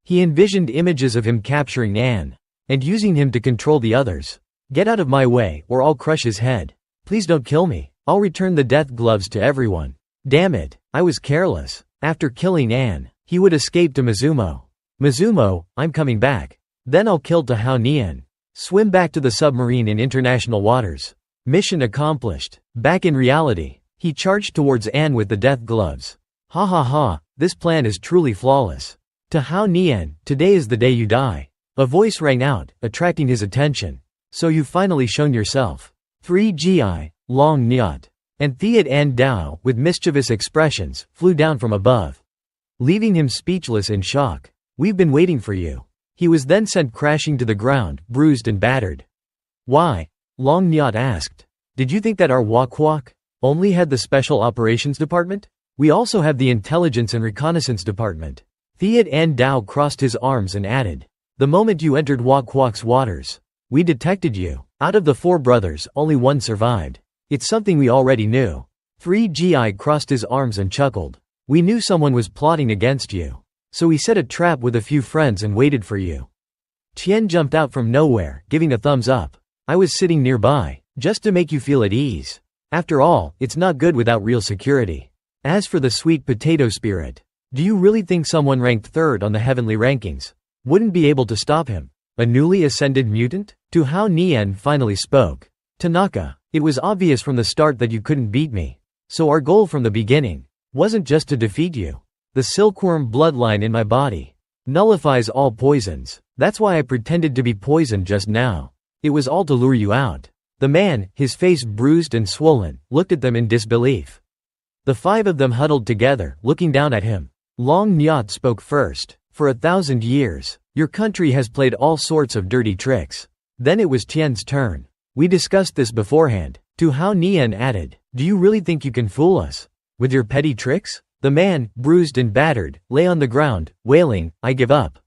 S1: He envisioned images of him capturing Anne and using him to control the others. Get out of my way, or I'll crush his head. Please don't kill me. I'll return the death gloves to everyone. Damn it, I was careless. After killing Anne, he would escape to Mizumo. Mizumo, I'm coming back. Then I'll kill Tu Hao Nian. Swim back to the submarine in international waters. Mission accomplished. Back in reality, He charged towards Anne with the death gloves. Ha ha ha, this plan is truly flawless. To Hao Nian, today is the day you die. A voice rang out, attracting his attention. So you've finally shown yourself. 3GI, Long Nyat. And Thiet and Dao, with mischievous expressions, flew down from above, leaving him speechless in shock. We've been waiting for you. He was then sent crashing to the ground, bruised and battered. Why? Long Nyat asked. Did you think that our Wak only had the Special Operations Department? We also have the Intelligence and Reconnaissance Department. Thiet and Dao crossed his arms and added. The moment you entered Wak waters, we detected you. Out of the 4 brothers, only one survived. It's something we already knew. 3GI crossed his arms and chuckled. We knew someone was plotting against you. So we set a trap with a few friends and waited for you. Tian jumped out from nowhere, giving a thumbs up. I was sitting nearby, just to make you feel at ease. After all, it's not good without real security. As for the sweet potato spirit, do you really think someone ranked 3rd on the heavenly rankings wouldn't be able to stop him? A newly ascended mutant? Tu Hao Nian finally spoke. Tanaka, it was obvious from the start that you couldn't beat me. So our goal from the beginning wasn't just to defeat you. The silkworm bloodline in my body nullifies all poisons. That's why I pretended to be poisoned just now. It was all to lure you out. The man, his face bruised and swollen, looked at them in disbelief. The 5 of them huddled together, looking down at him. Long Nyat spoke first. For 1,000 years, your country has played all sorts of dirty tricks. Then it was Tian's turn. We discussed this beforehand. Tu Hao Nian added. Do you really think you can fool us with your petty tricks? The man, bruised and battered, lay on the ground, wailing, I give up.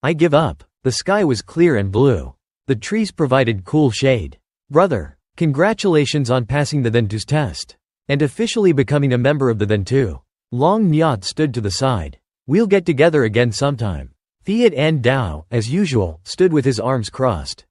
S1: I give up. The sky was clear and blue. The trees provided cool shade. Brother, congratulations on passing the Then 2's test and officially becoming a member of the Then 2. Long Nyat stood to the side. We'll get together again sometime. Thiet and Dao, as usual, stood with his arms crossed.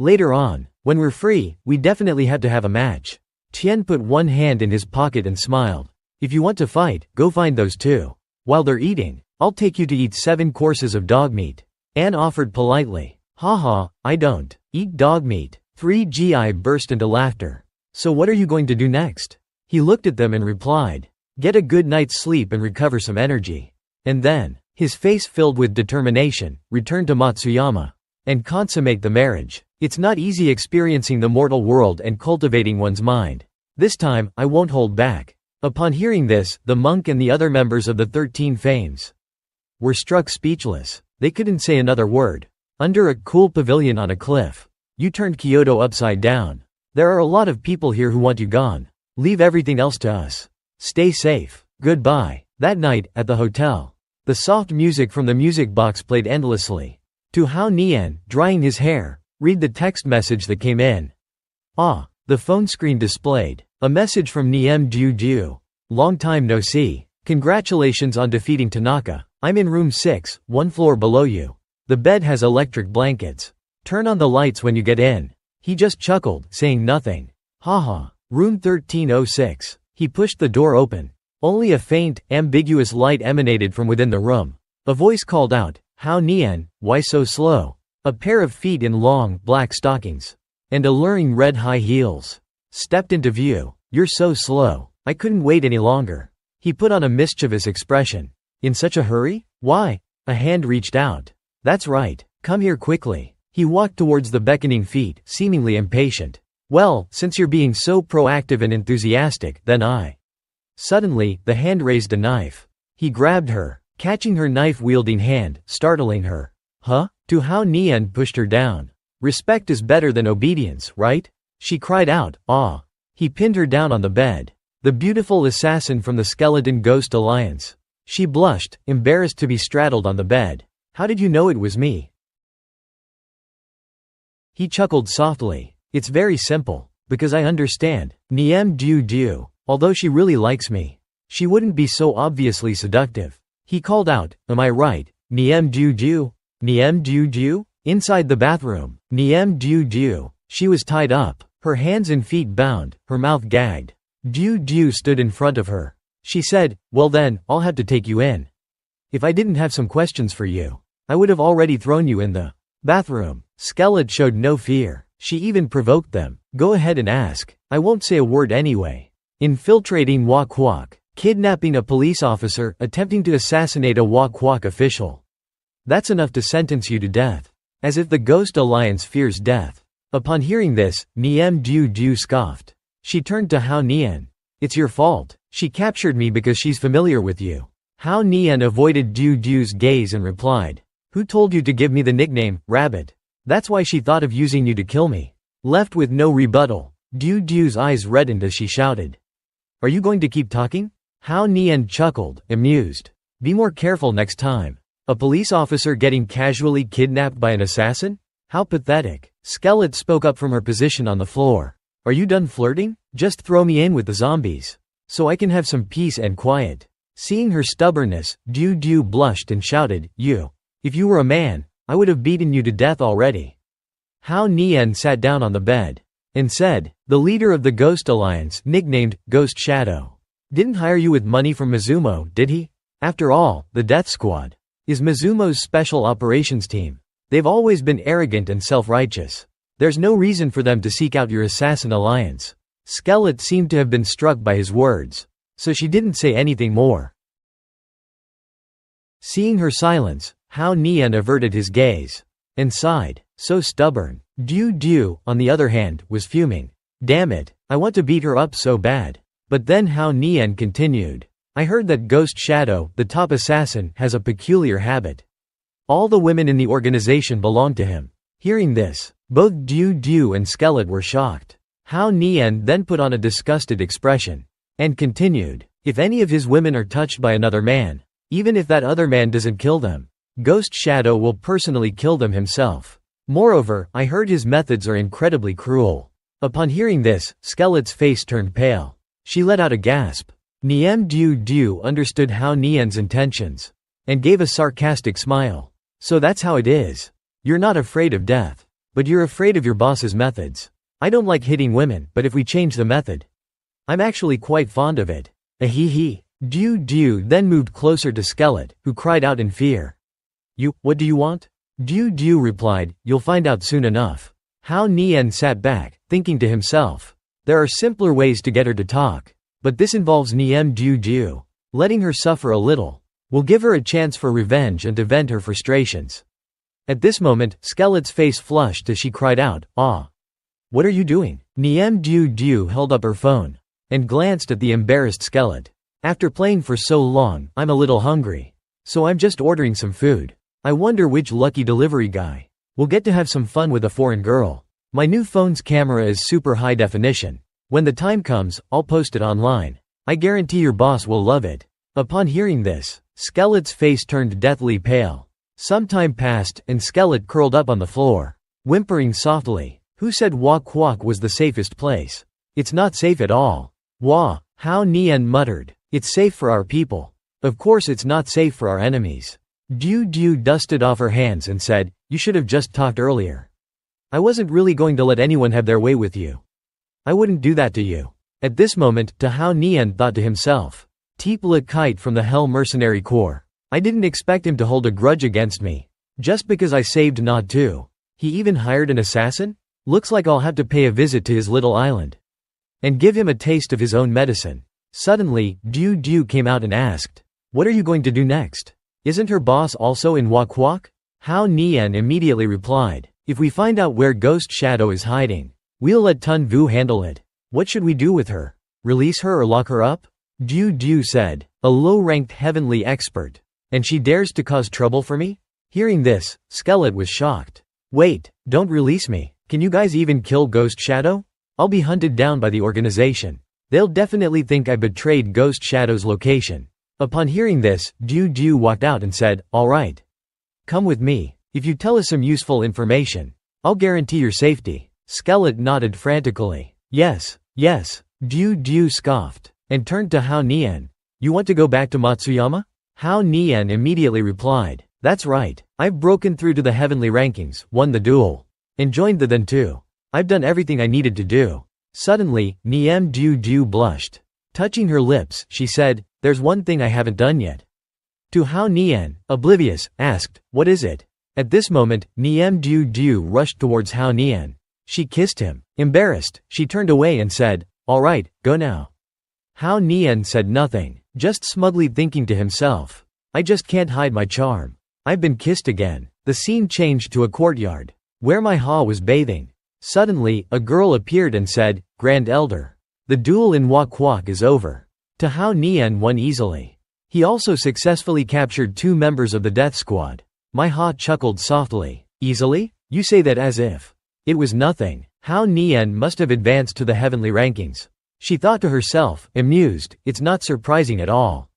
S1: Later on, when we're free, we definitely have to have a match. Tian put one hand in his pocket and smiled. If you want to fight, go find those 2. While they're eating, I'll take you to eat 7 courses of dog meat. Anne offered politely. Haha, I don't eat dog meat. 3GI burst into laughter. So what are you going to do next? He looked at them and replied. Get a good night's sleep and recover some energy. And then, his face filled with determination, return to Matsuyama and consummate the marriage. It's not easy experiencing the mortal world and cultivating one's mind. This time, I won't hold back. Upon hearing this, the monk and the other members of the 13 Fames were struck speechless. They couldn't say another word. Under a cool pavilion on a cliff, you turned Kyoto upside down. There are a lot of people here who want you gone. Leave everything else to us. Stay safe. Goodbye. That night, at the hotel, the soft music from the music box played endlessly. Tu Hao Nian, drying his hair, read the text message that came in. Ah, the phone screen displayed a message from Niem Ju. Long time no see. Congratulations on defeating Tanaka. I'm in room 6, 1 floor below you. The bed has electric blankets. Turn on the lights when you get in. He just chuckled, saying nothing. Haha. Room 1306. He pushed the door open. Only a faint, ambiguous light emanated from within the room. A voice called out, Hao Nian, why so slow? A pair of feet in long, black stockings and alluring red high heels stepped into view. You're so slow. I couldn't wait any longer. He put on a mischievous expression. In such a hurry? Why? A hand reached out. That's right. Come here quickly. He walked towards the beckoning feet, seemingly impatient. Well, since you're being so proactive and enthusiastic, then I. Suddenly, the hand raised a knife. He grabbed her, catching her knife-wielding hand, startling her. Huh? Tu Hao Nian pushed her down. Respect is better than obedience, right? She cried out, ah. He pinned her down on the bed. The beautiful assassin from the Skeleton Ghost Alliance. She blushed, embarrassed to be straddled on the bed. How did you know it was me? He chuckled softly. It's very simple. Because I understand. Niem Ju. Although she really likes me, she wouldn't be so obviously seductive. He called out, am I right? Niem Ju? Niem Ju? Inside the bathroom, Niem Ju. She was tied up, her hands and feet bound, her mouth gagged. Ju stood in front of her. She said, well then, I'll have to take you in. If I didn't have some questions for you, I would have already thrown you in the bathroom. Skelet showed no fear. She even provoked them. Go ahead and ask. I won't say a word anyway. Infiltrating Wak Wak. Kidnapping a police officer, attempting to assassinate a Wak Wak official. That's enough to sentence you to death. As if the Ghost Alliance fears death. Upon hearing this, Niem Ju Ju scoffed. She turned to Hao Nian. It's your fault. She captured me because she's familiar with you. Hao Nian avoided Ju Ju's gaze and replied. Who told you to give me the nickname, Rabbit? That's why she thought of using you to kill me. Left with no rebuttal, Ju Ju's eyes reddened as she shouted. Are you going to keep talking? Hao Nian chuckled, amused. Be more careful next time. A police officer getting casually kidnapped by an assassin? How pathetic. Skeleton spoke up from her position on the floor. Are you done flirting? Just throw me in with the zombies. So I can have some peace and quiet. Seeing her stubbornness, Ju Ju blushed and shouted, If you were a man, I would have beaten you to death already. Hao Nian sat down on the bed. And said, the leader of the Ghost Alliance, nicknamed Ghost Shadow. Didn't hire you with money from Mizumo, did he? After all, the Death Squad is Mizumo's special operations team. They've always been arrogant and self-righteous. There's no reason for them to seek out your assassin alliance. Skeleton seemed to have been struck by his words. So she didn't say anything more. Seeing her silence, Hao Nian averted his gaze. And sighed. So stubborn. Ju Ju, on the other hand, was fuming. Damn it, I want to beat her up so bad. But then Hao Nian continued. I heard that Ghost Shadow, the top assassin, has a peculiar habit. All the women in the organization belong to him. Hearing this, both Ju Ju and Skeleton were shocked. Hao Nian then put on a disgusted expression. And continued. If any of his women are touched by another man, even if that other man doesn't kill them, Ghost Shadow will personally kill them himself. Moreover, I heard his methods are incredibly cruel. Upon hearing this, Skeleton's face turned pale. She let out a gasp. Niem Ju Ju understood Hao Nian's intentions. And gave a sarcastic smile. So that's how it is. You're not afraid of death. But you're afraid of your boss's methods. I don't like hitting women, but if we change the method, I'm actually quite fond of it. Ahihi. Ju Ju then moved closer to Skeleton, who cried out in fear. What do you want? Ju Ju replied, you'll find out soon enough. Hao Nian sat back, thinking to himself. There are simpler ways to get her to talk. But this involves Niem Ju Ju. Letting her suffer a little will give her a chance for revenge and to vent her frustrations. At this moment, Skeleton's face flushed as she cried out, Ah! What are you doing? Niem Ju Ju held up her phone. And glanced at the embarrassed Skeleton. After playing for so long, I'm a little hungry. So I'm just ordering some food. I wonder which lucky delivery guy will get to have some fun with a foreign girl. My new phone's camera is super high definition. When the time comes, I'll post it online. I guarantee your boss will love it. Upon hearing this, Skeleton's face turned deathly pale. Some time passed, and Skeleton curled up on the floor, whimpering softly. Who said Wak Wak was the safest place? It's not safe at all. Wah, Hao Nian muttered. It's safe for our people. Of course it's not safe for our enemies. Ju Ju dusted off her hands and said, you should have just talked earlier. I wasn't really going to let anyone have their way with you. I wouldn't do that to you. At this moment, Hao Nian thought to himself. Teepla Kite from the Hell Mercenary Corps. I didn't expect him to hold a grudge against me. Just because I saved Nod too. He even hired an assassin? Looks like I'll have to pay a visit to his little island. And give him a taste of his own medicine. Suddenly, Ju Ju came out and asked. What are you going to do next? Isn't her boss also in Wak Wak? Hao Nian immediately replied. If we find out where Ghost Shadow is hiding, we'll let Tun Vu handle it. What should we do with her? Release her or lock her up? Ju Ju said. A low-ranked heavenly expert. And she dares to cause trouble for me? Hearing this, Skeleton was shocked. Wait, don't release me. Can you guys even kill Ghost Shadow? I'll be hunted down by the organization. They'll definitely think I betrayed Ghost Shadow's location. Upon hearing this, Ju Ju walked out and said, all right. Come with me. If you tell us some useful information, I'll guarantee your safety. Skeleton nodded frantically. Yes, yes. Ju Ju scoffed, and turned to Hao Nian. You want to go back to Matsuyama? Hao Nian immediately replied. That's right. I've broken through to the heavenly rankings, won the duel, and joined the then 2. I've done everything I needed to do. Suddenly, Niem Ju Ju blushed. Touching her lips, she said, there's one thing I haven't done yet. To Hao Nian, oblivious, asked, what is it? At this moment, Niem Ju Ju rushed towards Hao Nian. She kissed him. Embarrassed, she turned away and said, all right, go now. Hao Nian said nothing, just smugly thinking to himself, I just can't hide my charm. I've been kissed again. The scene changed to a courtyard, where my Ha was bathing. Suddenly, a girl appeared and said, Grand Elder, the duel in Wak Kwak is over. To Hao Nian won easily. He also successfully captured 2 members of the death squad. My Ha chuckled softly. Easily? You say that as if it was nothing. Hao Nian must have advanced to the heavenly rankings. She thought to herself, amused, it's not surprising at all.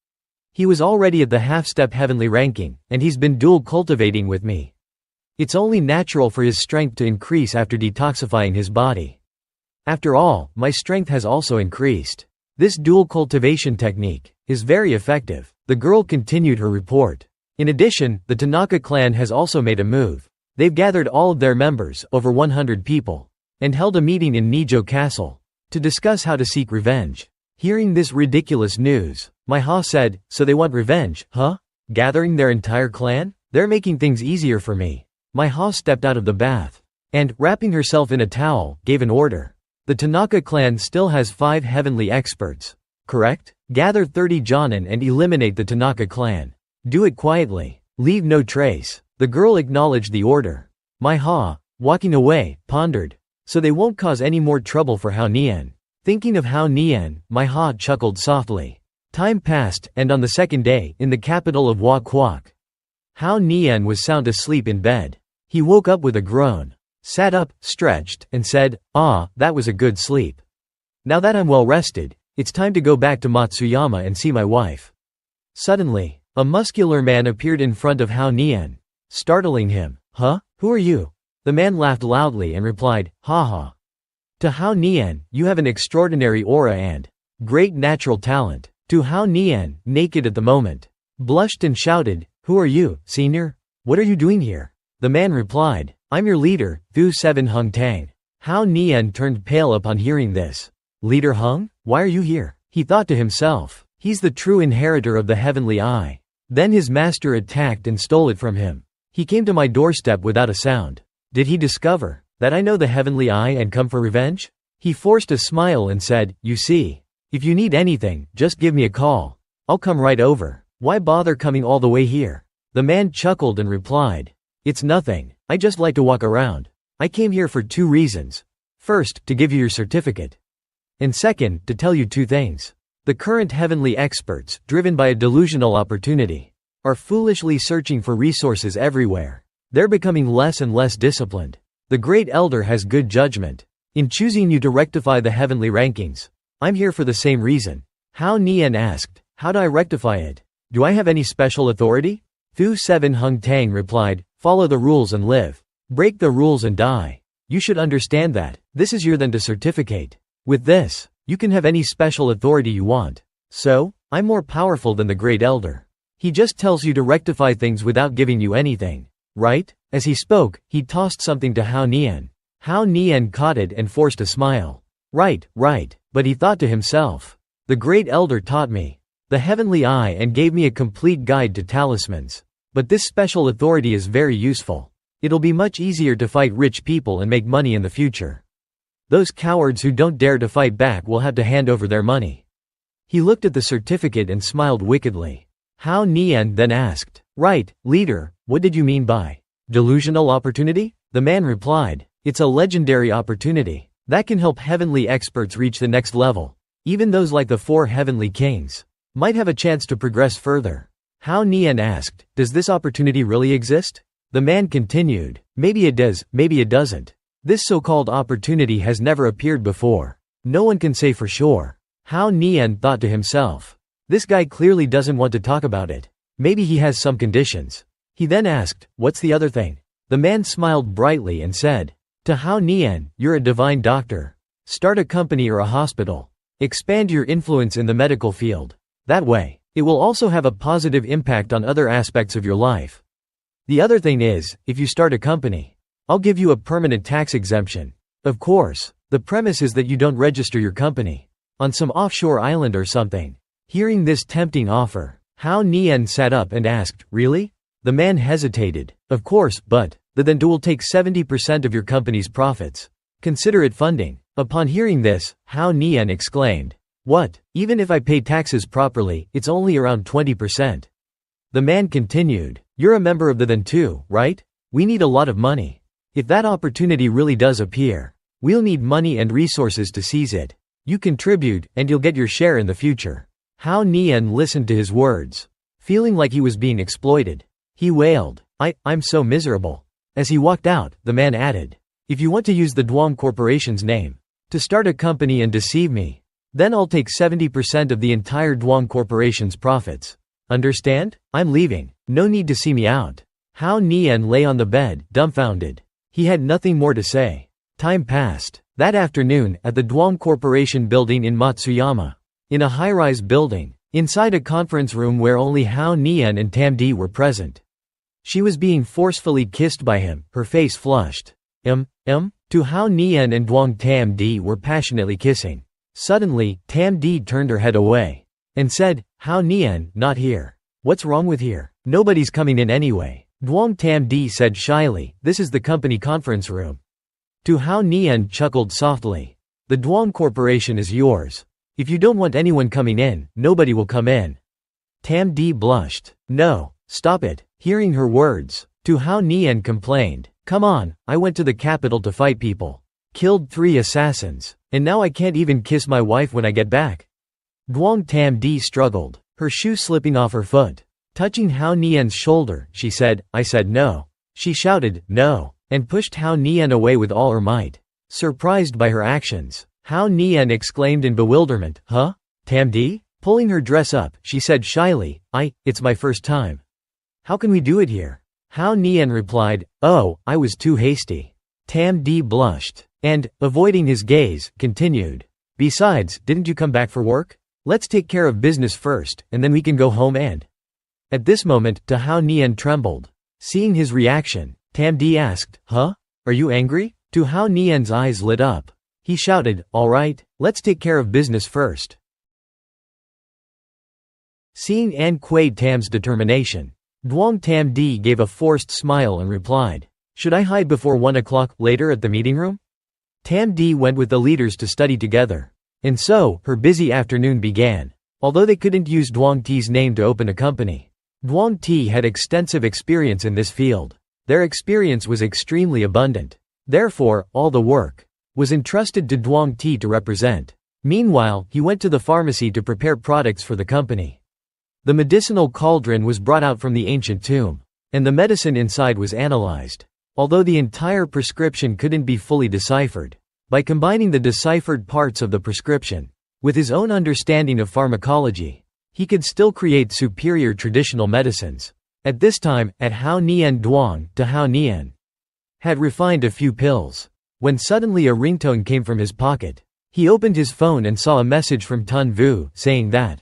S1: He was already at the half-step heavenly ranking, and he's been dual cultivating with me. It's only natural for his strength to increase after detoxifying his body. After all, my strength has also increased. This dual cultivation technique is very effective. The girl continued her report. In addition, the Tanaka clan has also made a move. They've gathered all of their members, over 100 people, and held a meeting in Nijo Castle to discuss how to seek revenge. Hearing this ridiculous news, my Ha said, so they want revenge, huh? Gathering their entire clan? They're making things easier for me. My Ha stepped out of the bath and, wrapping herself in a towel, gave an order. The Tanaka clan still has 5 heavenly experts, correct? Gather 30 Jonin and eliminate the Tanaka clan. Do it quietly. Leave no trace. The girl acknowledged the order. My Ha, walking away, pondered. So they won't cause any more trouble for Hao Nian. Thinking of Hao Nian, my Ha chuckled softly. Time passed, and on the second day, in the capital of Wak Kwak, Hao Nian was sound asleep in bed. He woke up with a groan, sat up, stretched, and said, Ah, that was a good sleep. Now that I'm well rested, it's time to go back to Matsuyama and see my wife. Suddenly, a muscular man appeared in front of Hao Nian, startling him. Huh? Who are you? The man laughed loudly and replied, Ha ha. To Hao Nian, you have an extraordinary aura and great natural talent. To Hao Nian, naked at the moment, blushed and shouted, Who are you, senior? What are you doing here? The man replied, I'm your leader, Thu 7 Hung Tang. Hao Nian turned pale upon hearing this. Leader Hung? Why are you here? He thought to himself, he's the true inheritor of the heavenly eye. Then his master attacked and stole it from him. He came to my doorstep without a sound. Did he discover that I know the heavenly eye and come for revenge? He forced a smile and said, You see, if you need anything, just give me a call. I'll come right over. Why bother coming all the way here? The man chuckled and replied, It's nothing, I just like to walk around. I came here for 2 reasons. First, to give you your certificate. And second, to tell you 2 things. The current heavenly experts, driven by a delusional opportunity, are foolishly searching for resources everywhere. They're becoming less and less disciplined. The Great Elder has good judgment in choosing you to rectify the heavenly rankings. I'm here for the same reason. Hao Nian asked, How do I rectify it? Do I have any special authority? Thu 7 Hung Tang replied, Follow the rules and live. Break the rules and die. You should understand that. This is your then to certificate. With this, you can have any special authority you want. So, I'm more powerful than the Great Elder. He just tells you to rectify things without giving you anything. Right? As he spoke, he tossed something to Hao Nian. Hao Nian caught it and forced a smile. Right, but he thought to himself, the Great Elder taught me the heavenly eye and gave me a complete guide to talismans. But this special authority is very useful. It'll be much easier to fight rich people and make money in the future. Those cowards who don't dare to fight back will have to hand over their money. He looked at the certificate and smiled wickedly. Hao Nian then asked, Right, leader, what did you mean by delusional opportunity? The man replied, It's a legendary opportunity that can help heavenly experts reach the next level. Even those like the 4 heavenly kings might have a chance to progress further. Hao Nian asked, Does this opportunity really exist? The man continued, Maybe it does, maybe it doesn't. This so-called opportunity has never appeared before. No one can say for sure. Hao Nian thought to himself, This guy clearly doesn't want to talk about it. Maybe he has some conditions. He then asked, What's the other thing? The man smiled brightly and said, To Hao Nian, you're a divine doctor. Start a company or a hospital. Expand your influence in the medical field. That way, it will also have a positive impact on other aspects of your life. The other thing is, if you start a company, I'll give you a permanent tax exemption. Of course, the premise is that you don't register your company on some offshore island or something. Hearing this tempting offer, Hao Nian sat up and asked, Really? The man hesitated. Of course, but the then will take 70% of your company's profits. Consider it funding. Upon hearing this, Hao Nian exclaimed, What? Even if I pay taxes properly, it's only around 20%. The man continued. You're a member of the then too, right? We need a lot of money. If that opportunity really does appear, we'll need money and resources to seize it. You contribute, and you'll get your share in the future. Hao Nian listened to his words, feeling like he was being exploited. He wailed, I'm so miserable. As he walked out, the man added, if you want to use the Duong Corporation's name to start a company and deceive me, then I'll take 70% of the entire Duong Corporation's profits. Understand? I'm leaving. No need to see me out. Hao Nian lay on the bed, dumbfounded. He had nothing more to say. Time passed. That afternoon, at the Duong Corporation building in Matsuyama, in a high-rise building, inside a conference room where only Hao Nian and Tam Di were present. She was being forcefully kissed by him, her face flushed. To Hao Nian and Duong Tam Di were passionately kissing. Suddenly, Tam Di turned her head away and said, Hao Nian, not here. What's wrong with here? Nobody's coming in anyway. Duong Tam Di said shyly, this is the company conference room. To Hao Nian chuckled softly. The Duong Corporation is yours. If you don't want anyone coming in, nobody will come in. Tam Di blushed. No, stop it. Hearing her words, To Hao Nian complained, come on, I went to the capital to fight people. Killed 3 assassins. And now I can't even kiss my wife when I get back. Duong Tam Di struggled, her shoe slipping off her foot. Touching Hao Nian's shoulder, she said, I said no. She shouted, no, and pushed Hao Nian away with all her might. Surprised by her actions, Hao Nian exclaimed in bewilderment, huh? Tam Di? Pulling her dress up, she said shyly, it's my first time. How can we do it here? Hao Nian replied, oh, I was too hasty. Tam Di blushed, and, avoiding his gaze, continued. Besides, didn't you come back for work? Let's take care of business first, and then we can go home and… At this moment, Hao Nian trembled. Seeing his reaction, Tam Di asked, huh? Are you angry? Hao Nian's eyes lit up. He shouted, all right, let's take care of business first. Seeing An Kuei Tam's determination, Duong Tam Di gave a forced smile and replied, should I hide before 1 o'clock later at the meeting room? Tam Di went with the leaders to study together. And so, her busy afternoon began. Although they couldn't use Duong Ti's name to open a company, Duong Ti had extensive experience in this field. Their experience was extremely abundant. Therefore, all the work was entrusted to Duong Ti to represent. Meanwhile, he went to the pharmacy to prepare products for the company. The medicinal cauldron was brought out from the ancient tomb, and the medicine inside was analyzed. Although the entire prescription couldn't be fully deciphered, by combining the deciphered parts of the prescription with his own understanding of pharmacology, he could still create superior traditional medicines. At this time, at Hao Nian Duong, Hao Nian had refined a few pills, when suddenly a ringtone came from his pocket. He opened his phone and saw a message from Tun Vu, saying that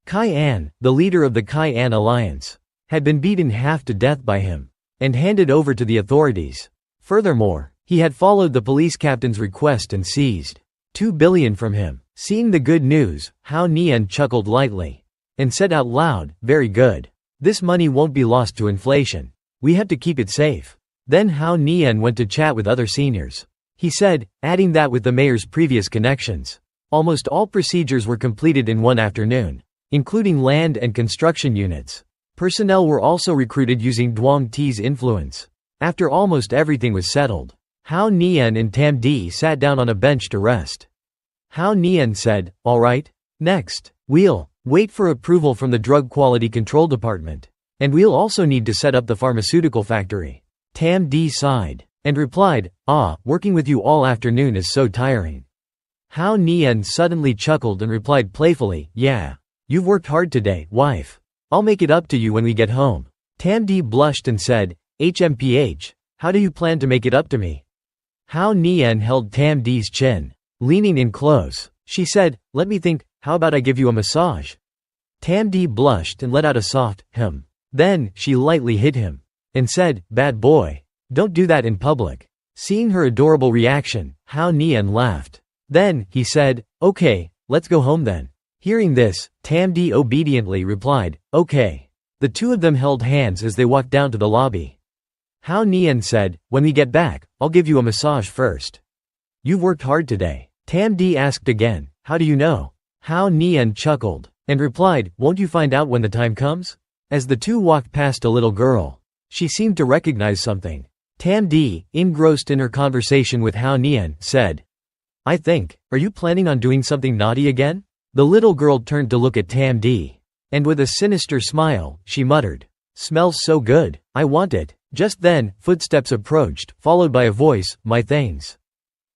S1: Kai An, the leader of the Kai An alliance, had been beaten half to death by him and handed over to the authorities. Furthermore, he had followed the police captain's request and seized 2 billion from him. Seeing the good news, Hao Nian chuckled lightly and said out loud, very good. This money won't be lost to inflation. We have to keep it safe. Then Hao Nian went to chat with other seniors. He said, adding that with the mayor's previous connections, almost all procedures were completed in one afternoon, including land and construction units. Personnel were also recruited using Duong Ti's influence. After almost everything was settled, Hao Nian and Tam Di sat down on a bench to rest. Hao Nian said, all right, next, we'll wait for approval from the Drug Quality Control Department. And we'll also need to set up the pharmaceutical factory. Tam Di sighed and replied, working with you all afternoon is so tiring. Hao Nian suddenly chuckled and replied playfully, yeah. You've worked hard today, wife. I'll make it up to you when we get home. Tam Di blushed and said, HMPH, how do you plan to make it up to me? Hao Nian held Tam Di's chin. Leaning in close, she said, let me think, how about I give you a massage? Tam Di blushed and let out a soft, Then, she lightly hit him and said, bad boy. Don't do that in public. Seeing her adorable reaction, Hao Nian laughed. Then, he said, okay, let's go home then. Hearing this, Tam Di obediently replied, okay. The two of them held hands as they walked down to the lobby. Hao Nian said, when we get back, I'll give you a massage first. You've worked hard today. Tam Di asked again, how do you know? Hao Nian chuckled, and replied, "Won't you find out when the time comes?" As the two walked past a little girl, she seemed to recognize something. Tam Di, engrossed in her conversation with Hao Nian, said, are you planning on doing something naughty again?" The little girl turned to look at Tam Di, and with a sinister smile, she muttered, "Smells so good, I want it." Just then, footsteps approached, followed by a voice, "My things.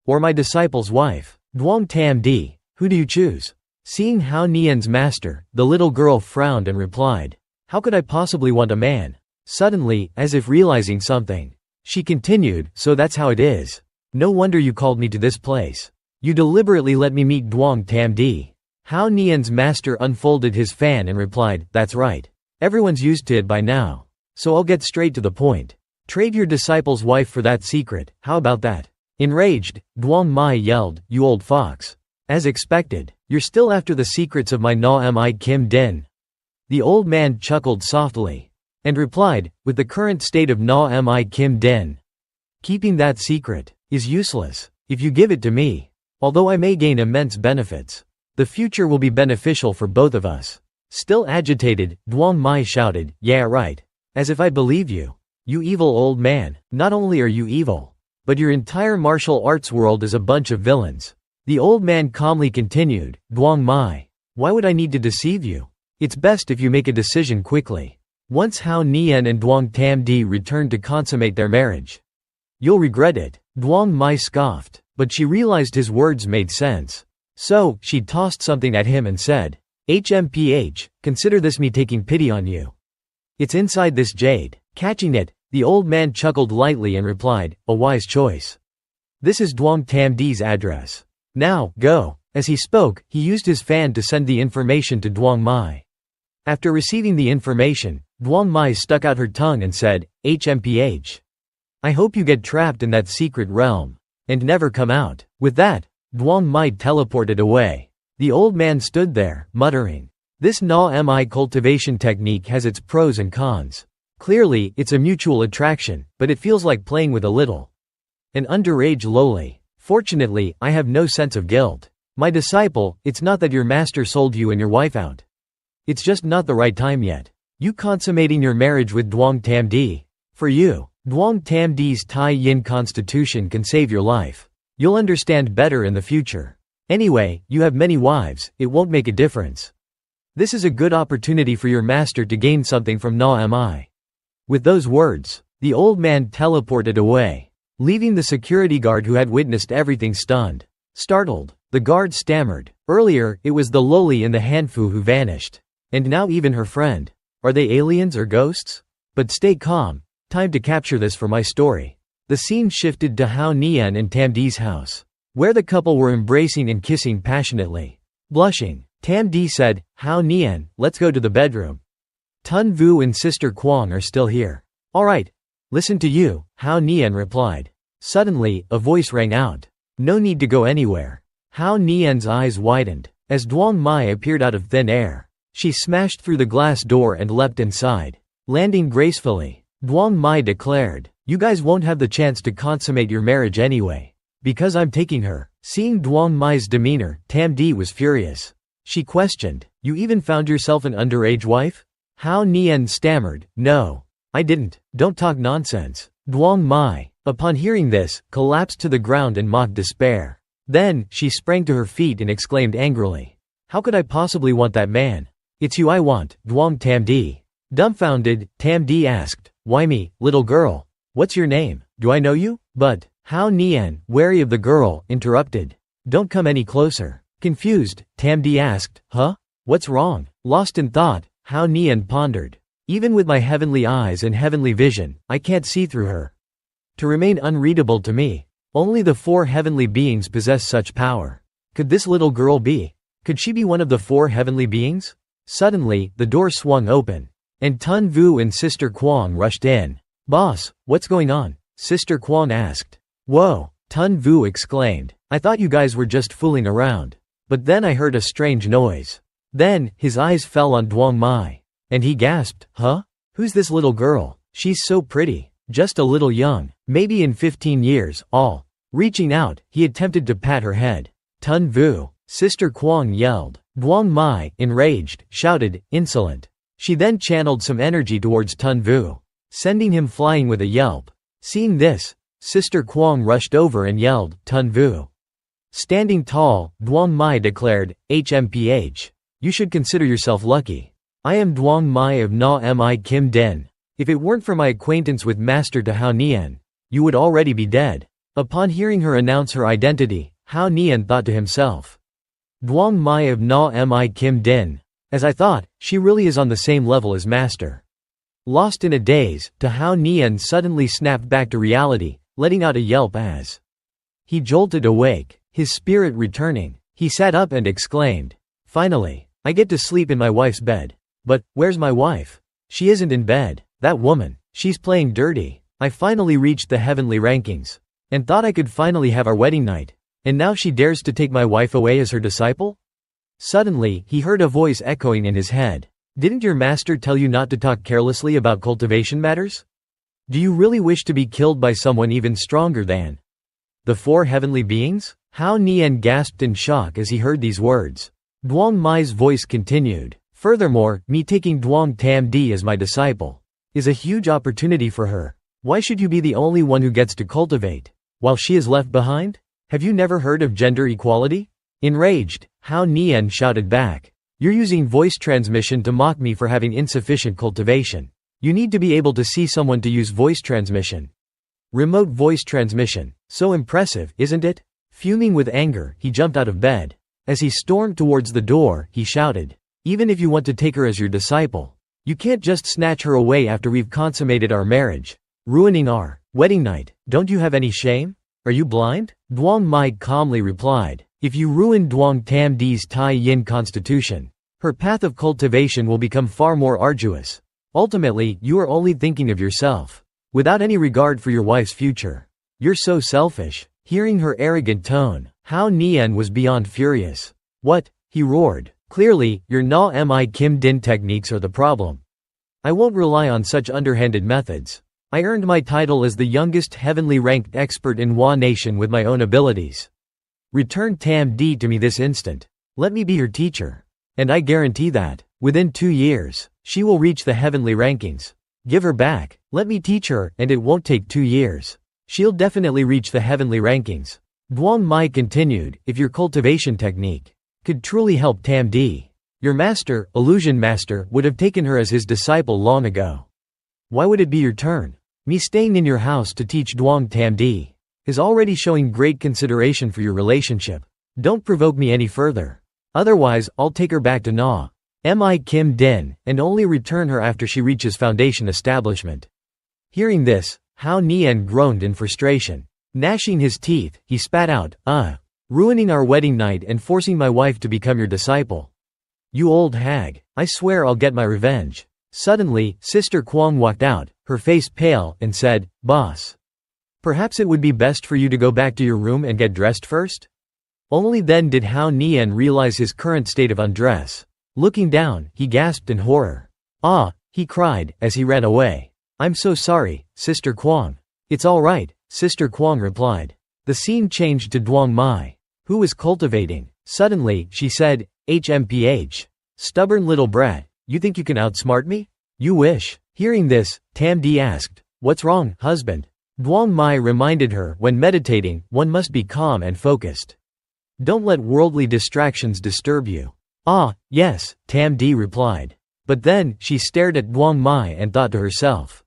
S1: Or my disciple's wife. Duong Tam Di, who do you choose?" Seeing Hao Nian's master, the little girl frowned and replied, "How could I possibly want a man?" Suddenly, as if realizing something, she continued, "So that's how it is. No wonder you called me to this place. You deliberately let me meet Duong Tam Di." Hao Nian's master unfolded his fan and replied, "That's right. Everyone's used to it by now. So I'll get straight to the point. Trade your disciple's wife for that secret, how about that?" Enraged, Duong Mai yelled, "You old fox. As expected, you're still after the secrets of my Na Mi Kim Din." The old man chuckled softly, and replied, "With the current state of Na Mi Kim Din, keeping that secret is useless. If you give it to me, although I may gain immense benefits, the future will be beneficial for both of us." Still agitated, Duong Mai shouted, "Yeah, right. As if I believe you. You evil old man, not only are you evil, but your entire martial arts world is a bunch of villains." The old man calmly continued, "Duong Mai, why would I need to deceive you? It's best if you make a decision quickly. Once Hao Nian and Duong Tam Di return to consummate their marriage, you'll regret it." Duong Mai scoffed, but she realized his words made sense. So, she tossed something at him and said, "HMPH, consider this me taking pity on you. It's inside this jade." Catching it, the old man chuckled lightly and replied, "A wise choice. This is Duong Tam Di's address. Now, go." As he spoke, he used his fan to send the information to Duong Mai. After receiving the information, Duong Mai stuck out her tongue and said, "HMPH. I hope you get trapped in that secret realm and never come out." With that, Duong Mai teleported away. The old man stood there, muttering, "This Na Mi cultivation technique has its pros and cons. Clearly, it's a mutual attraction, but it feels like playing with an underage loli. Fortunately, I have no sense of guilt. My disciple, it's not that your master sold you and your wife out. It's just not the right time yet. You consummating your marriage with Duong Tam Di. For you, Duong Tam Di's Tai Yin constitution can save your life. You'll understand better in the future. Anyway, you have many wives, it won't make a difference. This is a good opportunity for your master to gain something from Na Mi." With those words, the old man teleported away, leaving the security guard who had witnessed everything stunned. Startled, the guard stammered, "Earlier, it was the loli in the Hanfu who vanished. And now even her friend. Are they aliens or ghosts? But stay calm. Time to capture this for my story." The scene shifted to Hao Nian and Tam Di's house, where the couple were embracing and kissing passionately. Blushing, Tam Di said, "Hao Nian, let's go to the bedroom. Tun Vu and Sister Kwang are still here." "All right. Listen to you," Hao Nian replied. Suddenly, a voice rang out, "No need to go anywhere." Hao Nian's eyes widened, as Duong Mai appeared out of thin air. She smashed through the glass door and leapt inside, landing gracefully. Duong Mai declared, "You guys won't have the chance to consummate your marriage anyway, because I'm taking her." Seeing Duong Mai's demeanor, Tam Di was furious. She questioned, "You even found yourself an underage wife?" Hao Nian stammered, "No, I didn't. Don't talk nonsense." Duong Mai, upon hearing this, collapsed to the ground in mock despair. Then, she sprang to her feet and exclaimed angrily, "How could I possibly want that man? It's you I want, Duong Tam Di." Dumbfounded, Tam Di asked, "Why me, little girl? What's your name? Do I know you?" But, Hao Nian, wary of the girl, interrupted, "Don't come any closer." Confused, Tam Di asked, "Huh? What's wrong?" Lost in thought, Hao Nian pondered, "Even with my heavenly eyes and heavenly vision, I can't see through her. To remain unreadable to me, only the 4 heavenly beings possess such power. Could this little girl be? Could she be one of the 4 heavenly beings?" Suddenly, the door swung open, and Tun Vu and Sister Kwang rushed in. "Boss, what's going on?" Sister Kwang asked. "Whoa," Tun Vu exclaimed, "I thought you guys were just fooling around. But then I heard a strange noise." Then, his eyes fell on Duong Mai, and he gasped, "Huh? Who's this little girl? She's so pretty, just a little young, maybe in 15 years, all." Reaching out, he attempted to pat her head. Tun Vu, Sister Kwang yelled. Duong Mai, enraged, shouted, insolent. She then channeled some energy towards Tun Vu, sending him flying with a yelp. Seeing this, Sister Kwang rushed over and yelled, Tun Vu. Standing tall, Duong Mai declared, HMPH. You should consider yourself lucky. I am Duong Mai of Na Mi Kim Den. If it weren't for my acquaintance with Master Hao Nian, you would already be dead. Upon hearing her announce her identity, Hao Nian thought to himself, Duong Mai of Na Mi Kim Den. As I thought, she really is on the same level as Master. Lost in a daze, Hao Nian suddenly snapped back to reality, letting out a yelp as he jolted awake, his spirit returning. He sat up and exclaimed, finally, I get to sleep in my wife's bed. But, where's my wife? She isn't in bed. That woman, she's playing dirty. I finally reached the heavenly rankings, and thought I could finally have our wedding night. And now she dares to take my wife away as her disciple? Suddenly, he heard a voice echoing in his head. Didn't your master tell you not to talk carelessly about cultivation matters? Do you really wish to be killed by someone even stronger than the four heavenly beings? Hao Nian gasped in shock as he heard these words. Duong Mai's voice continued. Furthermore, me taking Duong Tam Di as my disciple is a huge opportunity for her. Why should you be the only one who gets to cultivate, while she is left behind? Have you never heard of gender equality? Enraged, Hao Nian shouted back. You're using voice transmission to mock me for having insufficient cultivation. You need to be able to see someone to use voice transmission. Remote voice transmission. So impressive, isn't it? Fuming with anger, he jumped out of bed. As he stormed towards the door, he shouted, even if you want to take her as your disciple, you can't just snatch her away after we've consummated our marriage, ruining our wedding night. Don't you have any shame? Are you blind? Duong Mai calmly replied, if you ruin Duong Tam Di's Tai Yin constitution, her path of cultivation will become far more arduous. Ultimately, you are only thinking of yourself, without any regard for your wife's future. You're so selfish. Hearing her arrogant tone, Hao Nian was beyond furious. What? He roared. Clearly, your Na Mi Kim Din techniques are the problem. I won't rely on such underhanded methods. I earned my title as the youngest heavenly ranked expert in Hua Nation with my own abilities. Return Tam Di to me this instant. Let me be her teacher. And I guarantee that, within 2 years, she will reach the heavenly rankings. Give her back. Let me teach her, and it won't take 2 years. She'll definitely reach the heavenly rankings. Duong Mai continued, if your cultivation technique could truly help Tam Di, your master, Illusion Master, would have taken her as his disciple long ago. Why would it be your turn? Me staying in your house to teach Duong Tam Di is already showing great consideration for your relationship. Don't provoke me any further. Otherwise, I'll take her back to Na Mi Kim Den, and only return her after she reaches foundation establishment. Hearing this, Hao Nian groaned in frustration. Gnashing his teeth, he spat out, ruining our wedding night and forcing my wife to become your disciple. You old hag, I swear I'll get my revenge. Suddenly, Sister Kwang walked out, her face pale, and said, Boss, perhaps it would be best for you to go back to your room and get dressed first? Only then did Hao Nian realize his current state of undress. Looking down, he gasped in horror. Ah, he cried, as he ran away. I'm so sorry, Sister Kwang. It's all right, Sister Kwang replied. The scene changed to Duong Mai, who was cultivating. Suddenly, she said, HMPH. Stubborn little brat, you think you can outsmart me? You wish. Hearing this, Tam Di asked, what's wrong, husband? Duong Mai reminded her, when meditating, one must be calm and focused. Don't let worldly distractions disturb you. Ah, yes, Tam Di replied. But then, she stared at Duong Mai and thought to herself,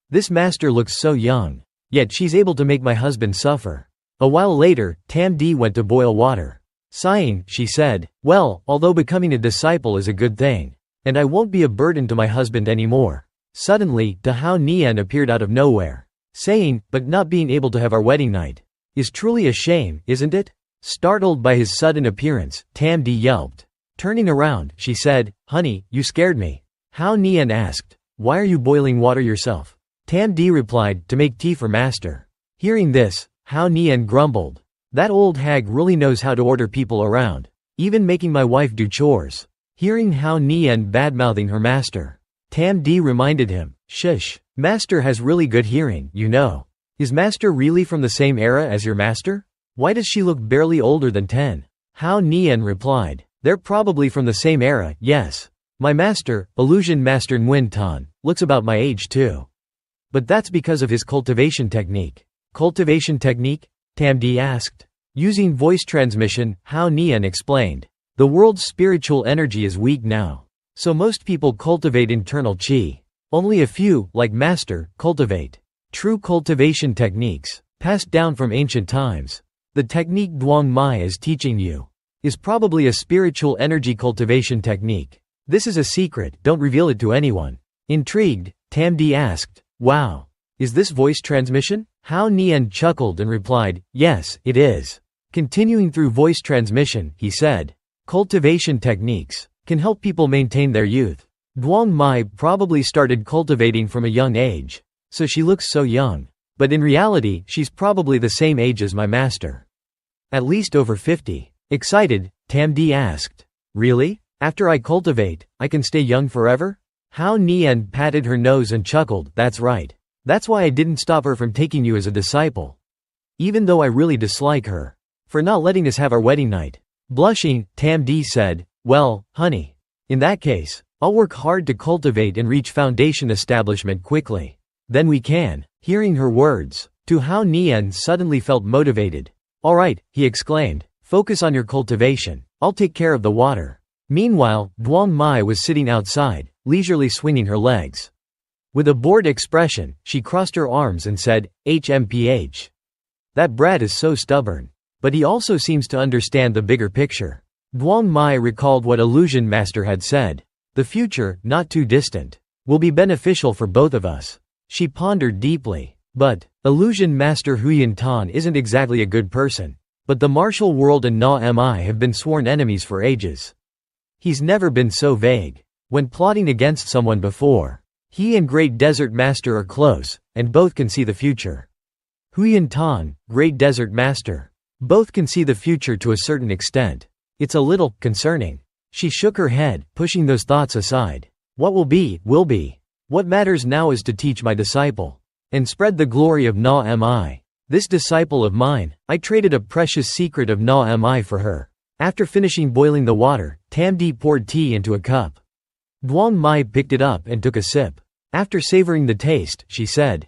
S1: this master looks so young, yet she's able to make my husband suffer. A while later, Tam Di went to boil water. Sighing, she said, well, although becoming a disciple is a good thing, and I won't be a burden to my husband anymore. Suddenly, Hao Nian appeared out of nowhere, saying, but not being able to have our wedding night is truly a shame, isn't it? Startled by his sudden appearance, Tam Di yelped. Turning around, she said, honey, you scared me. Hao Nian asked, why are you boiling water yourself? Tam Di replied, to make tea for master. Hearing this, Hao Nian grumbled. That old hag really knows how to order people around, even making my wife do chores. Hearing Hao Nian badmouthing her master, Tam Di reminded him, shush, master has really good hearing, you know. Is master really from the same era as your master? Why does she look barely older than 10? Hao Nian replied. They're probably from the same era, yes. My master, Illusion Master Nguyen Tan, looks about my age too. But that's because of his cultivation technique. Cultivation technique? Tamdi asked. Using voice transmission, Hao Nian explained. The world's spiritual energy is weak now. So most people cultivate internal qi. Only a few, like Master, cultivate. True cultivation techniques, passed down from ancient times. The technique Duong Mai is teaching you is probably a spiritual energy cultivation technique. This is a secret, don't reveal it to anyone. Intrigued, Tamdi asked, wow. Is this voice transmission? Hao Nian chuckled and replied, yes, it is. Continuing through voice transmission, he said, cultivation techniques can help people maintain their youth. Duong Mai probably started cultivating from a young age, so she looks so young. But in reality, she's probably the same age as my master. At least over 50. Excited, Tamdi asked, really? After I cultivate, I can stay young forever? Hao Nian patted her nose and chuckled, that's right. That's why I didn't stop her from taking you as a disciple. Even though I really dislike her for not letting us have our wedding night. Blushing, Tamdi said, well, honey. In that case, I'll work hard to cultivate and reach foundation establishment quickly. Then we can. Hearing her words, Hao Nian suddenly felt motivated. All right, he exclaimed, focus on your cultivation. I'll take care of the water. Meanwhile, Duong Mai was sitting outside, leisurely swinging her legs. With a bored expression, she crossed her arms and said, HMPH. That brat is so stubborn. But he also seems to understand the bigger picture. Duong Mai recalled what Illusion Master had said. The future, not too distant, will be beneficial for both of us. She pondered deeply. But, Illusion Master Huyen Tan isn't exactly a good person. But the martial world and Na Mi have been sworn enemies for ages. He's never been so vague. When plotting against someone before, he and Great Desert Master are close, and both can see the future. Huyen Tan, Great Desert Master. Both can see the future to a certain extent. It's a little concerning. She shook her head, pushing those thoughts aside. What will be, will be. What matters now is to teach my disciple and spread the glory of Na Mi. This disciple of mine, I traded a precious secret of Na Mi for her. After finishing boiling the water, Tamdi poured tea into a cup. Duong Mai picked it up and took a sip. After savoring the taste, she said,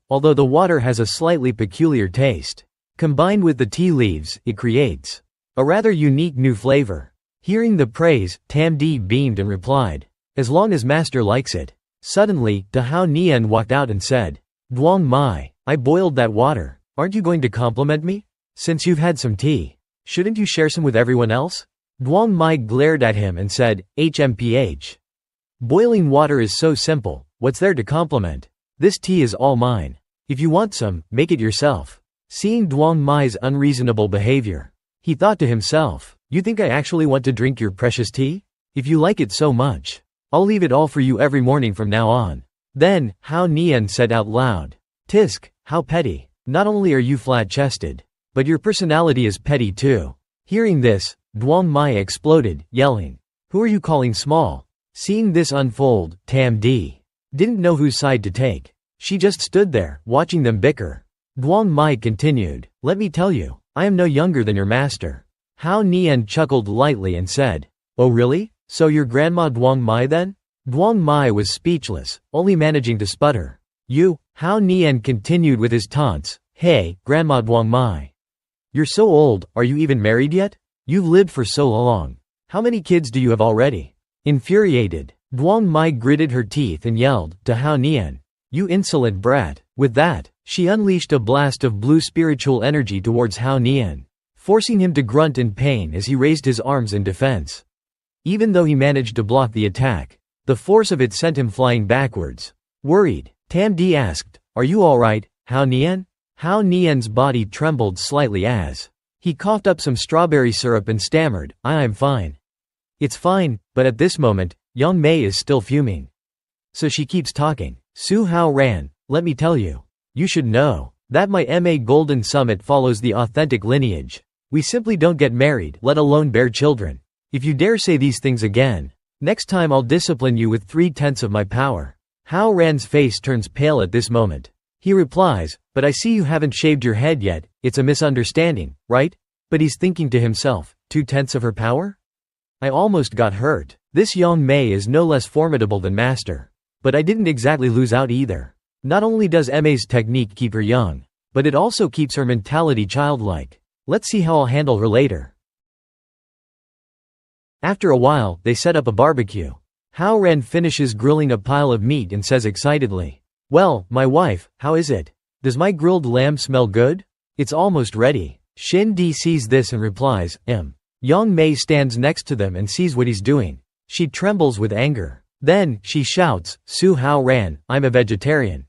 S1: although the water has a slightly peculiar taste, combined with the tea leaves, it creates a rather unique new flavor. Hearing the praise, Tamdi beamed and replied, as long as master likes it. Suddenly, Hao Nian walked out and said, Duong Mai, I boiled that water. Aren't you going to compliment me? Since you've had some tea, shouldn't you share some with everyone else? Duong Mai glared at him and said, HMPH. Boiling water is so simple, what's there to compliment? This tea is all mine. If you want some, make it yourself. Seeing Duong Mai's unreasonable behavior, he thought to himself, you think I actually want to drink your precious tea? If you like it so much, I'll leave it all for you every morning from now on. Then, Hao Nian said out loud, Tisk, how petty. Not only are you flat-chested, but your personality is petty too. Hearing this, Duong Mai exploded, yelling, who are you calling small? Seeing this unfold, Tamdi didn't know whose side to take. She just stood there, watching them bicker. Duong Mai continued, let me tell you, I am no younger than your master. Hao Nian chuckled lightly and said, oh really? So you're Grandma Duong Mai then? Duong Mai was speechless, only managing to sputter. You? Hao Nian continued with his taunts, hey, Grandma Duong Mai. You're so old, are you even married yet? You've lived for so long. How many kids do you have already? Infuriated, Duong Mai gritted her teeth and yelled to Hao Nian, you insolent brat. With that, she unleashed a blast of blue spiritual energy towards Hao Nian, forcing him to grunt in pain as he raised his arms in defense. Even though he managed to block the attack, the force of it sent him flying backwards. Worried, Tamdi asked, are you alright, Hao Nian? Hao Nian's body trembled slightly as he coughed up some strawberry syrup and stammered, I'm fine. It's fine, but at this moment, Yang Mei is still fuming. So she keeps talking. Su Hao ran, let me tell you. You should know that my MA Golden Summit follows the authentic lineage. We simply don't get married, let alone bear children. If you dare say these things again, next time I'll discipline you with 3/10 of my power. Hao Ran's face turns pale at this moment. He replies, but I see you haven't shaved your head yet, it's a misunderstanding, right? But he's thinking to himself, 2/10 of her power? I almost got hurt. This Yang Mei is no less formidable than Master. But I didn't exactly lose out either. Not only does Ma's technique keep her young, but it also keeps her mentality childlike. Let's see how I'll handle her later. After a while, they set up a barbecue. Hao Ren finishes grilling a pile of meat and says excitedly, "Well, my wife, how is it? Does my grilled lamb smell good? It's almost ready." Shin Di sees this and replies, Yang Mei stands next to them and sees what he's doing. She trembles with anger. Then, she shouts, "Su Hao Ran, I'm a vegetarian."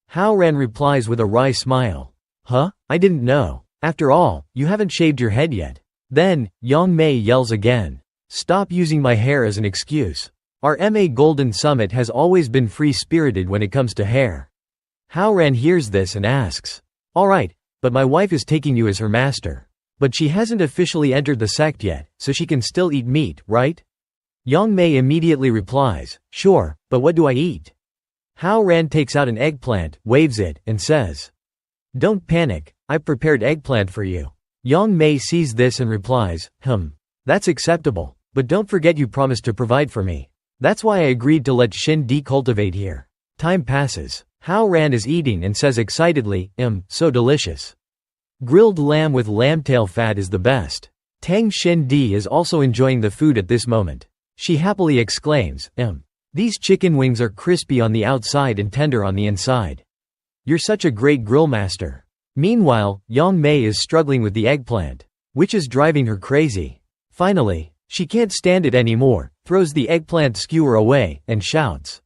S1: Hao Ran replies with a wry smile. "Huh? I didn't know. After all, you haven't shaved your head yet." Then, Yang Mei yells again, "Stop using my hair as an excuse. Our MA Golden Summit has always been free-spirited when it comes to hair." Hao Ran hears this and asks, "Alright, but my wife is taking you as her master. But she hasn't officially entered the sect yet, so she can still eat meat, right?" Yang Mei immediately replies, "Sure, but what do I eat?" Hao Ran takes out an eggplant, waves it, and says, "Don't panic, I've prepared eggplant for you." Yang Mei sees this and replies, "That's acceptable, but don't forget you promised to provide for me. That's why I agreed to let Shin Di cultivate here." Time passes. Hao Ran is eating and says excitedly, "So delicious. Grilled lamb with lambtail fat is the best." Tang Shin Di is also enjoying the food at this moment. She happily exclaims, "These chicken wings are crispy on the outside and tender on the inside. You're such a great grill master." Meanwhile, Yang Mei is struggling with the eggplant, which is driving her crazy. Finally, she can't stand it anymore, throws the eggplant skewer away, and shouts,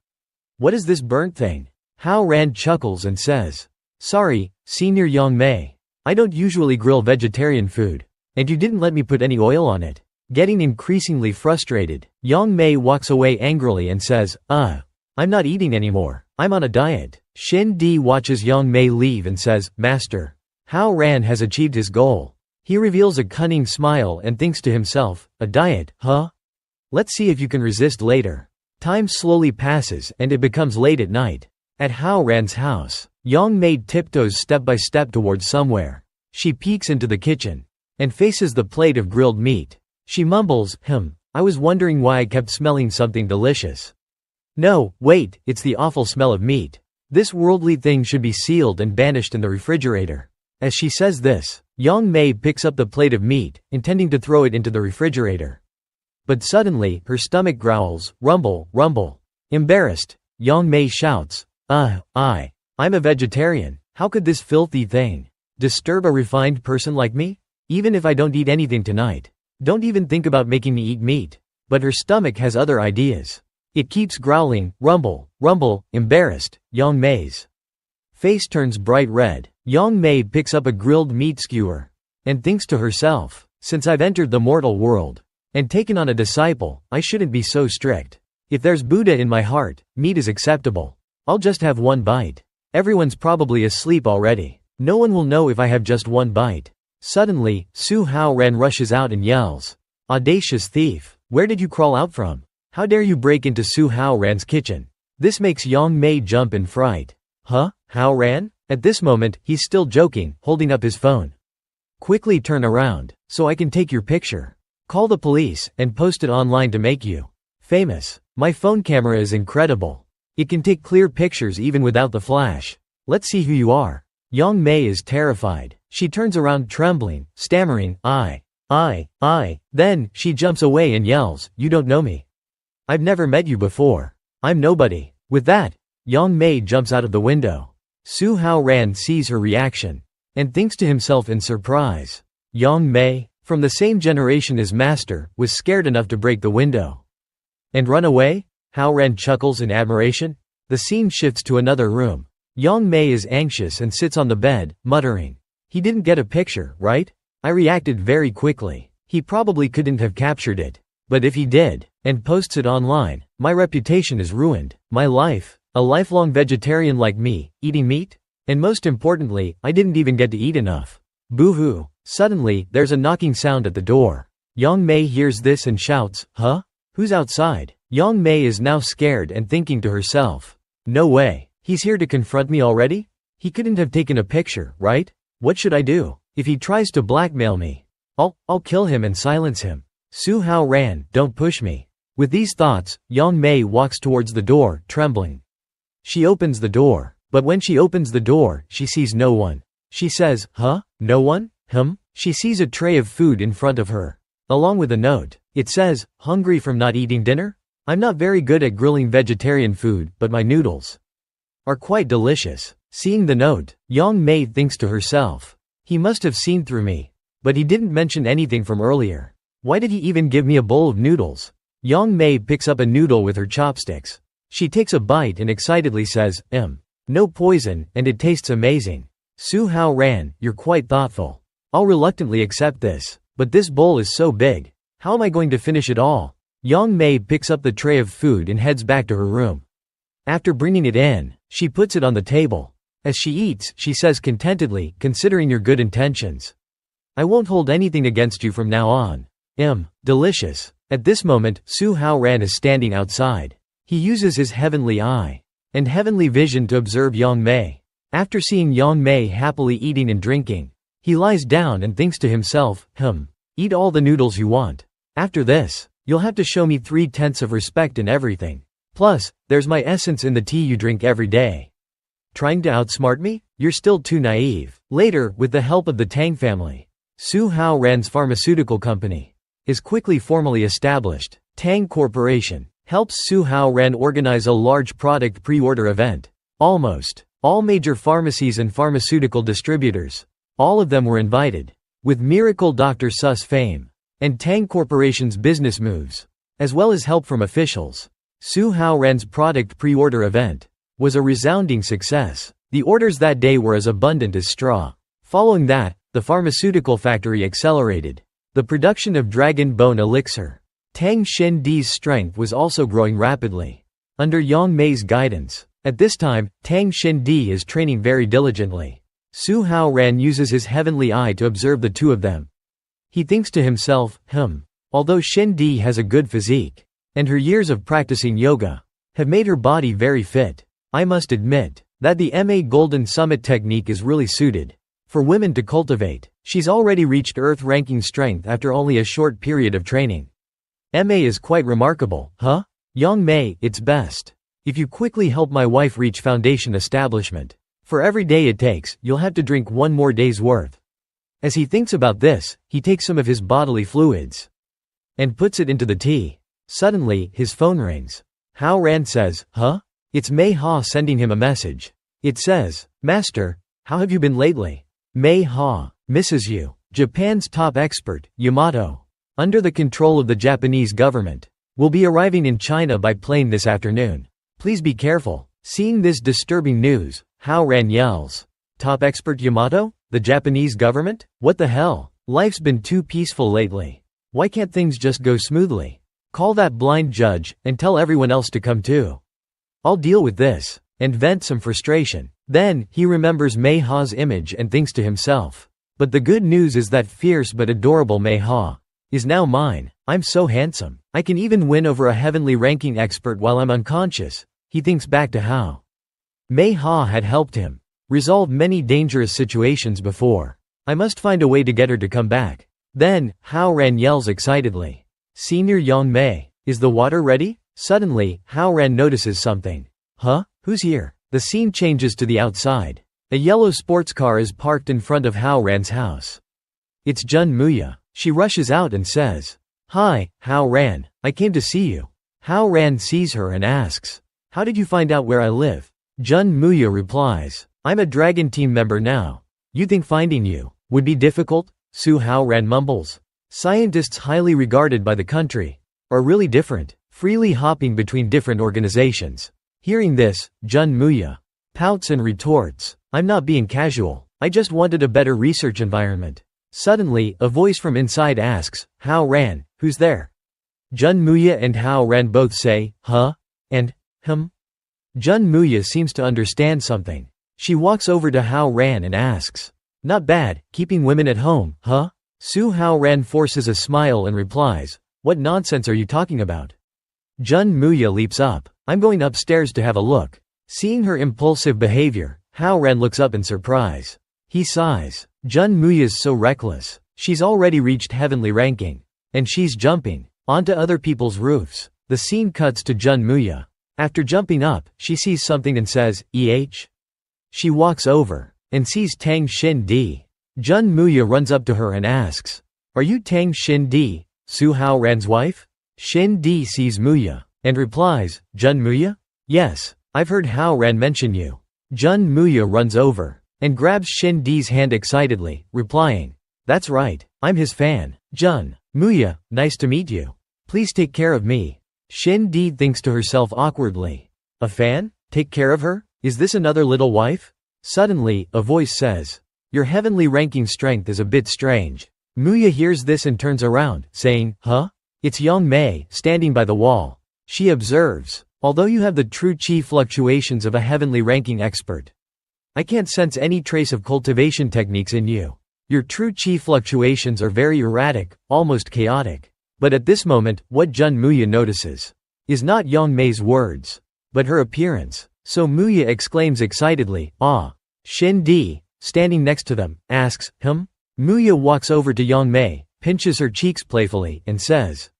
S1: "What is this burnt thing?" Hao Ran chuckles and says, "Sorry, Senior Yang Mei. I don't usually grill vegetarian food, and you didn't let me put any oil on it." Getting increasingly frustrated, Yang Mei walks away angrily and says, I'm not eating anymore. I'm on a diet." Shin Di watches Yang Mei leave and says, "Master, Hao Ran has achieved his goal." He reveals a cunning smile and thinks to himself, "A diet, huh? Let's see if you can resist later." Time slowly passes and it becomes late at night. At Hao Ran's house, Yang Mei tiptoes step by step towards somewhere. She peeks into the kitchen and faces the plate of grilled meat. She mumbles, I was wondering why I kept smelling something delicious. No, wait, it's the awful smell of meat. This worldly thing should be sealed and banished in the refrigerator." As she says this, Yang Mei picks up the plate of meat, intending to throw it into the refrigerator. But suddenly, her stomach growls, rumble, rumble. Embarrassed, Yang Mei shouts, I'm a vegetarian. How could this filthy thing disturb a refined person like me? Even if I don't eat anything tonight, don't even think about making me eat meat." But her stomach has other ideas. It keeps growling, rumble, rumble. Embarrassed, Yang Mei's face turns bright red. Yang Mei picks up a grilled meat skewer and thinks to herself, "Since I've entered the mortal world and taken on a disciple, I shouldn't be so strict. If there's Buddha in my heart, meat is acceptable. I'll just have one bite. Everyone's probably asleep already. No one will know if I have just one bite." Suddenly, Su Hao Ren rushes out and yells, "Audacious thief! Where did you crawl out from? How dare you break into Su Hao Ran's kitchen?" This makes Yang Mei jump in fright. "Huh? Hao Ran?" At this moment, he's still joking, holding up his phone. "Quickly turn around, so I can take your picture. Call the police, and post it online to make you famous. My phone camera is incredible. It can take clear pictures even without the flash. Let's see who you are." Yang Mei is terrified. She turns around trembling, stammering, I. Then, she jumps away and yells, "You don't know me. I've never met you before. I'm nobody." With that, Yang Mei jumps out of the window. Su Hao Ran sees her reaction and thinks to himself in surprise, Yang Mei, from the same generation as Master, was scared enough to break the window and run away? Hao Ran chuckles in admiration. The scene shifts to another room. Yang Mei is anxious and sits on the bed, muttering, "He didn't get a picture, right? I reacted very quickly. He probably couldn't have captured it. But if he did, and posts it online, my reputation is ruined. My life, a lifelong vegetarian like me, eating meat? And most importantly, I didn't even get to eat enough. Boo-hoo." Suddenly, there's a knocking sound at the door. Yang Mei hears this and shouts, "Huh? Who's outside?" Yang Mei is now scared and thinking to herself, "No way. He's here to confront me already? He couldn't have taken a picture, right? What should I do? If he tries to blackmail me, I'll kill him and silence him. Su Hao ran, don't push me. With these thoughts, Yang Mei walks towards the door, trembling. She opens the door, but when she opens the door, she sees no one. She says, huh? No one? She sees a tray of food in front of her, along with a note. It says, hungry from not eating dinner? I'm not very good at grilling vegetarian food, but my noodles are quite delicious. Seeing the note, Yang Mei thinks to herself, he must have seen through me. But he didn't mention anything from earlier. Why did he even give me a bowl of noodles? Yang Mei picks up a noodle with her chopsticks. She takes a bite and excitedly says, no poison, and it tastes amazing. Su Hao ran, you're quite thoughtful. I'll reluctantly accept this, but this bowl is so big. How am I going to finish it all? Yang Mei picks up the tray of food and heads back to her room. After bringing it in, she puts it on the table. As she eats, she says contentedly, considering your good intentions, I won't hold anything against you from now on. Delicious. At this moment, Su Hao ran is standing outside. He uses his heavenly eye and heavenly vision to observe Yang Mei. After seeing Yang Mei happily eating and drinking, he lies down and thinks to himself, eat all the noodles you want. After this, you'll have to show me 3/10 of respect in everything. Plus, there's my essence in the tea you drink every day. Trying to outsmart me? You're still too naive. Later, with the help of the Tang family, Su Hao Ran's pharmaceutical company is quickly formally established. Tang Corporation helps Su Hao Ran organize a large product pre-order event. Almost all major pharmacies and pharmaceutical distributors, all of them were invited. With Miracle Dr. Sus fame and Tang Corporation's business moves, as well as help from officials, Su Hao Ran's product pre-order event was a resounding success. The orders that day were as abundant as straw. Following that, the pharmaceutical factory accelerated the production of dragon bone elixir. Tang Xindi's strength was also growing rapidly under Yang Mei's guidance. At this time, Tang Xindi is training very diligently. Su Hao Ran uses his heavenly eye to observe the two of them. He thinks to himself, although Xindi has a good physique, and her years of practicing yoga have made her body very fit, I must admit that the MA Golden Summit technique is really suited for women to cultivate. She's already reached Earth-ranking strength after only a short period of training. MA is quite remarkable, huh? Yang Mei, it's best if you quickly help my wife reach foundation establishment. For every day it takes, you'll have to drink one more day's worth. As he thinks about this, he takes some of his bodily fluids and puts it into the tea. Suddenly, his phone rings. Hao Ran says, It's Mei Ha sending him a message. It says, Master, how have you been lately? Mei Ha misses you. Japan's top expert, Yamato, under the control of the Japanese government, will be arriving in China by plane this afternoon. Please be careful. Seeing this disturbing news, Hao Ran yells, Top expert Yamato? The Japanese government? What the hell? Life's been too peaceful lately. Why can't things just go smoothly? Call that blind judge, and tell everyone else to come too. I'll deal with this, and vent some frustration. Then, he remembers Mei Ha's image and thinks to himself, but the good news is that fierce but adorable Mei Ha is now mine. I'm so handsome. I can even win over a heavenly ranking expert while I'm unconscious. He thinks back to how Mei Ha had helped him resolve many dangerous situations before. I must find a way to get her to come back. Then, Hao Ran yells excitedly, Senior Yang Mei, is the water ready? Suddenly, Hao Ran notices something. Who's here? The scene changes to the outside. A yellow sports car is parked in front of Hao Ran's house. It's Jun Muya. She rushes out and says, Hi, Hao Ran, I came to see you. Hao Ran sees her and asks, How did you find out where I live? Jun Muya replies, I'm a Dragon Team member now. You think finding you would be difficult? Su Hao Ran mumbles. Scientists highly regarded by the country are really different, freely hopping between different organizations. Hearing this, Jun Muya pouts and retorts, I'm not being casual, I just wanted a better research environment. Suddenly, a voice from inside asks, Hao Ran, who's there? Jun Muya and Hao Ran both say, and, Jun Muya seems to understand something. She walks over to Hao Ran and asks, Not bad, keeping women at home, huh? Su Hao Ran forces a smile and replies, What nonsense are you talking about? Jun Muya leaps up, I'm going upstairs to have a look. Seeing her impulsive behavior, Hao Ran looks up in surprise. He sighs. Jun Muya's so reckless. She's already reached heavenly ranking. And she's jumping onto other people's roofs. The scene cuts to Jun Muya. After jumping up, she sees something and says, "Eh?" She walks over and sees Tang Xin Di. Jun Muya runs up to her and asks, "Are you Tang Xin Di, Su Hao Ran's wife?" Xin Di sees Muya and replies, "Jun Muya? Yes, I've heard Hao Ran mention you." Jun Muya runs over and grabs Xin Di's hand excitedly, replying, "That's right, I'm his fan. Jun Muya, nice to meet you. Please take care of me." Xin Di thinks to herself awkwardly, "A fan? Take care of her? Is this another little wife?" Suddenly, a voice says, "Your heavenly ranking strength is a bit strange." Muya hears this and turns around, saying, "Huh?" It's Yang Mei, standing by the wall. She observes, "Although you have the true chi fluctuations of a heavenly ranking expert, I can't sense any trace of cultivation techniques in you. Your true chi fluctuations are very erratic, almost chaotic." But at this moment, what Jun Muya notices is not Yang Mei's words, but her appearance. So Muya exclaims excitedly, "Ah!" Xin Di, standing next to them, asks, "Him?" Muya walks over to Yang Mei, pinches her cheeks playfully, and says,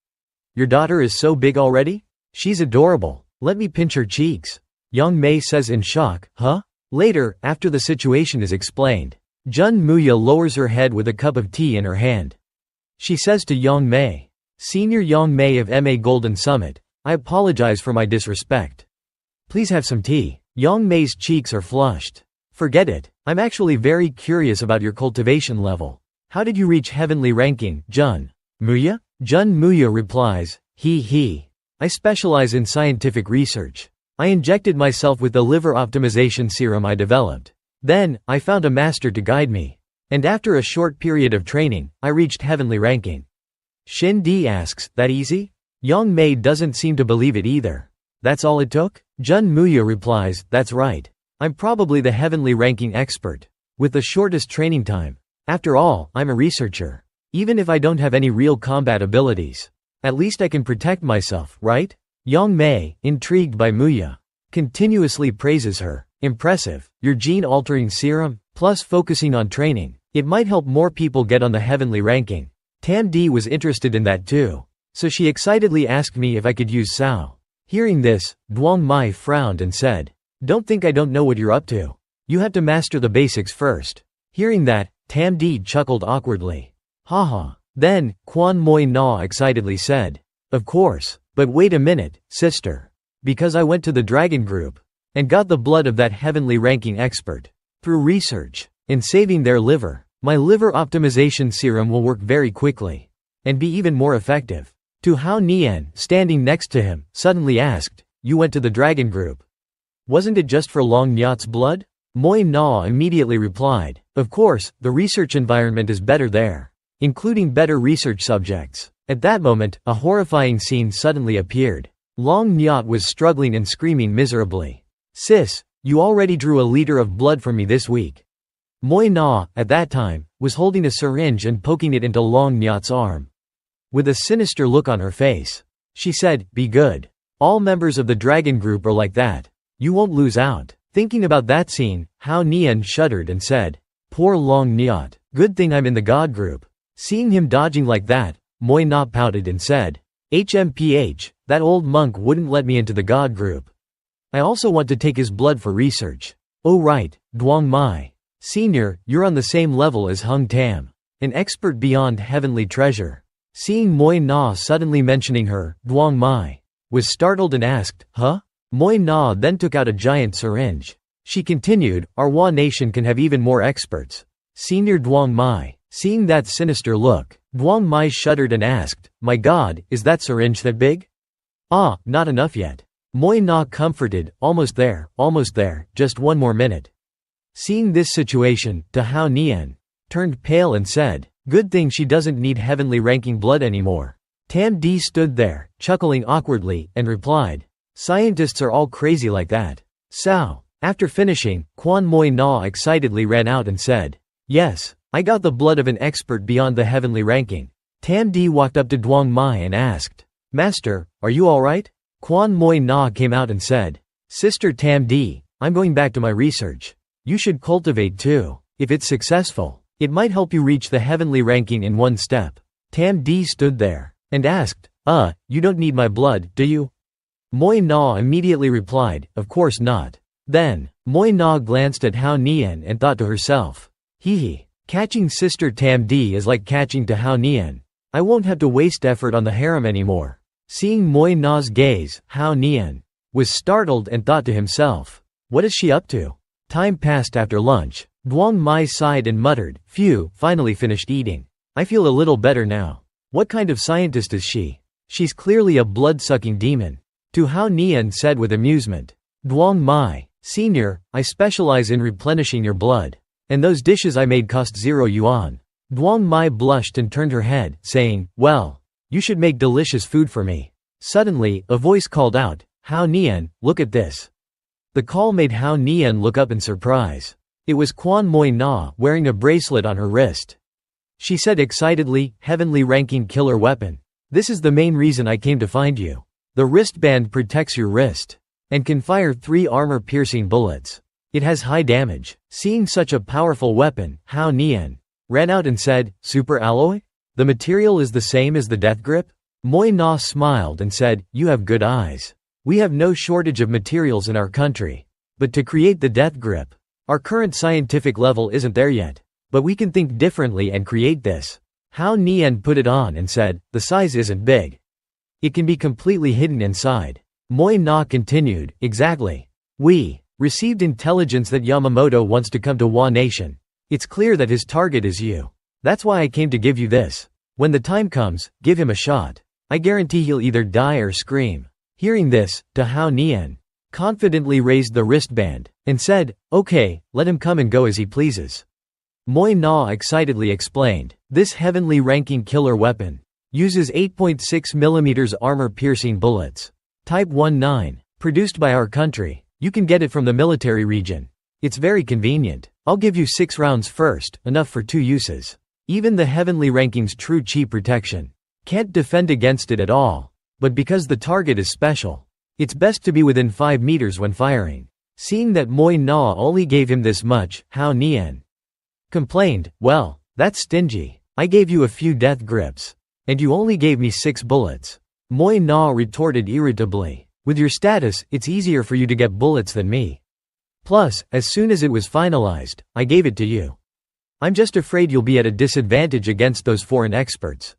S1: "Your daughter is so big already? She's adorable. Let me pinch her cheeks." Yang Mei says in shock, "Huh?" Later, after the situation is explained, Jun Muya lowers her head with a cup of tea in her hand. She says to Yang Mei, "Senior Yang Mei of MA Golden Summit, I apologize for my disrespect. Please have some tea." Yang Mei's cheeks are flushed. "Forget it. I'm actually very curious about your cultivation level. How did you reach heavenly ranking, Jun Muya?" Jun Muya replies, He. I specialize in scientific research. I injected myself with the liver optimization serum I developed. Then, I found a master to guide me. And after a short period of training, I reached heavenly ranking." Xin Di asks, "That easy?" Yang Mei doesn't seem to believe it either. "That's all it took?" Jun Muya replies, "That's right. I'm probably the heavenly ranking expert, with the shortest training time. After all, I'm a researcher. Even if I don't have any real combat abilities, at least I can protect myself, right?" Yang Mei, intrigued by Muya, continuously praises her. "Impressive. Your gene-altering serum, plus focusing on training. It might help more people get on the heavenly ranking." Tam Di was interested in that too. So she excitedly asked me if I could use Sao. Hearing this, Duong Mai frowned and said, "Don't think I don't know what you're up to. You have to master the basics first." Hearing that, Tam Di chuckled awkwardly. Haha. Then, Quan Moi Na excitedly said, "Of course, but wait a minute, sister. Because I went to the Dragon Group and got the blood of that heavenly ranking expert. Through research in saving their liver, my liver optimization serum will work very quickly and be even more effective." Tu Hao Nian, standing next to him, suddenly asked, "You went to the Dragon Group? Wasn't it just for Long Nyat's blood?" Moi Na immediately replied, "Of course, the research environment is better there, including better research subjects." At that moment, a horrifying scene suddenly appeared. Long Nyat was struggling and screaming miserably. "Sis, you already drew a liter of blood from me this week." Moi Na, at that time, was holding a syringe and poking it into Long Nyat's arm. With a sinister look on her face, she said, "Be good. All members of the Dragon Group are like that. You won't lose out." Thinking about that scene, Hao Nian shuddered and said, "Poor Long Nyat. Good thing I'm in the God Group." Seeing him dodging like that, Moi Na pouted and said, "HMPH, that old monk wouldn't let me into the God Group. I also want to take his blood for research." "Oh right, Duong Mai. Senior, you're on the same level as Hung Tam, an expert beyond heavenly treasure." Seeing Moi Na suddenly mentioning her, Duong Mai was startled and asked, "Huh?" Moi Na then took out a giant syringe. She continued, "Our Hua nation can have even more experts." Senior Duong Mai, seeing that sinister look, Duong Mai shuddered and asked, "My god, is that syringe that big?" "Ah, not enough yet." Moi Na comforted, almost there, just one more minute." Seeing this situation, Tu Hao Nian turned pale and said, "Good thing she doesn't need heavenly ranking blood anymore." Tam Di stood there, chuckling awkwardly, and replied, "Scientists are all crazy like that." Sao. After finishing, Quan Moi Na excitedly ran out and said, "Yes, I got the blood of an expert beyond the heavenly ranking." Tam Di walked up to Duong Mai and asked, "Master, are you alright?" Quan Moi Na came out and said, "Sister Tam Di, I'm going back to my research. You should cultivate too. If it's successful, It might help you reach the heavenly ranking in one step. Tam D stood there and asked, you don't need my blood, do you? Moi Na immediately replied, of course not. Then, Moi Na glanced at Hao Nian and thought to herself, hee, catching Sister Tam D is like catching to Hao Nian. I won't have to waste effort on the harem anymore. Seeing Moi Na's gaze, Hao Nian was startled and thought to himself, what is she up to? Time passed after lunch. Duong Mai sighed and muttered, phew, finally finished eating. I feel a little better now. What kind of scientist is she? She's clearly a blood-sucking demon. To Hao Nian said with amusement. Duong Mai, Senior, I specialize in replenishing your blood. And those dishes I made cost 0 yuan. Duong Mai blushed and turned her head, saying, well, you should make delicious food for me. Suddenly, a voice called out, Hao Nian, look at this. The call made Hao Nian look up in surprise. It was Quan Moi Na wearing a bracelet on her wrist. She said excitedly, heavenly ranking killer weapon. This is the main reason I came to find you. The wristband protects your wrist and can fire 3 armor-piercing bullets. It has high damage. Seeing such a powerful weapon, Hao Nian ran out and said, super alloy? The material is the same as the death grip? Moi Na smiled and said, you have good eyes. We have no shortage of materials in our country. But to create the death grip, our current scientific level isn't there yet. But we can think differently and create this. Hao Nian put it on and said, the size isn't big. It can be completely hidden inside. Moi Na continued, exactly. We received intelligence that Yamamoto wants to come to Wa Nation. It's clear that his target is you. That's why I came to give you this. When the time comes, give him a shot. I guarantee he'll either die or scream. Hearing this, to Hao Nian confidently raised the wristband and said, okay, let him come and go as he pleases. Moi Na excitedly explained, this heavenly ranking killer weapon uses 8.6mm armor-piercing bullets. Type 19. Produced by our country. You can get it from the military region. It's very convenient. I'll give you 6 rounds first, enough for 2 uses. Even the heavenly ranking's true chi protection can't defend against it at all. But because the target is special, it's best to be within 5 meters when firing. Seeing that Moi Na only gave him this much, Hao Nian complained, well, that's stingy. I gave you a few death grips. And you only gave me 6 bullets. Moi Na retorted irritably, with your status, it's easier for you to get bullets than me. Plus, as soon as it was finalized, I gave it to you. I'm just afraid you'll be at a disadvantage against those foreign experts.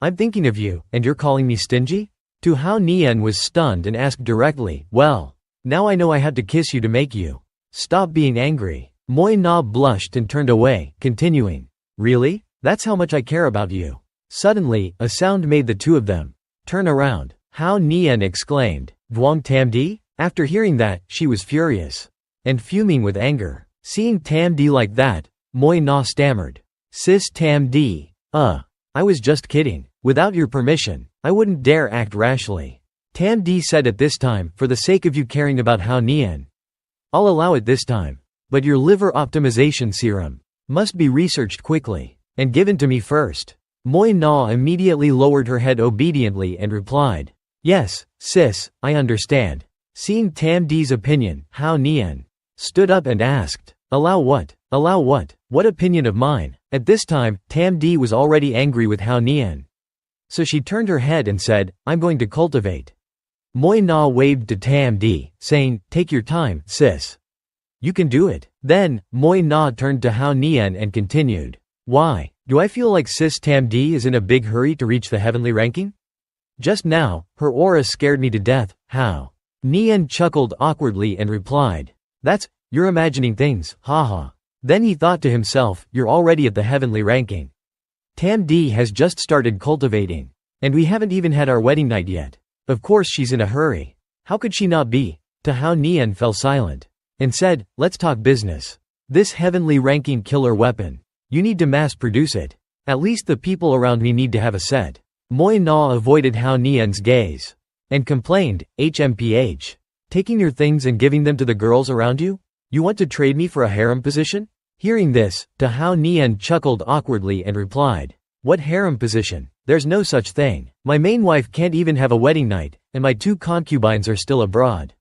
S1: I'm thinking of you, and you're calling me stingy? To Hao Nian was stunned and asked directly, well, now I know I had to kiss you to make you stop being angry. Moi Na blushed and turned away, continuing, really? That's how much I care about you. Suddenly, a sound made the two of them turn around. Hao Nian exclaimed, Duong Tam Di? After hearing that, she was furious and fuming with anger. Seeing Tam Di like that, Moi Na stammered, sis Tam Di, I was just kidding. Without your permission, I wouldn't dare act rashly. Tam Di said at this time, for the sake of you caring about Hao Nian. I'll allow it this time. But your liver optimization serum must be researched quickly and given to me first. Moi Na immediately lowered her head obediently and replied, yes, sis, I understand. Seeing Tam Di's opinion, Hao Nian stood up and asked, allow what? Allow what? What opinion of mine? At this time, Tam Di was already angry with Hao Nian. So she turned her head and said, I'm going to cultivate. Moi Na waved to Tam Di, saying, take your time, sis. You can do it. Then, Moi Na turned to Hao Nian and continued, why? Do I feel like sis Tam Di is in a big hurry to reach the heavenly ranking? Just now, her aura scared me to death. Hao Nian chuckled awkwardly and replied, you're imagining things, haha. Then he thought to himself, you're already at the heavenly ranking. Tam Di has just started cultivating. And we haven't even had our wedding night yet. Of course she's in a hurry. How could she not be? To Hao Nian fell silent and said, let's talk business. This heavenly ranking killer weapon. You need to mass produce it. At least the people around me need to have a set. Moi Na avoided Hao Nian's gaze and complained, HMPH. Taking your things and giving them to the girls around you? You want to trade me for a harem position? Hearing this, to Hao Nian chuckled awkwardly and replied, what harem position? There's no such thing. My main wife can't even have a wedding night, and my 2 concubines are still abroad.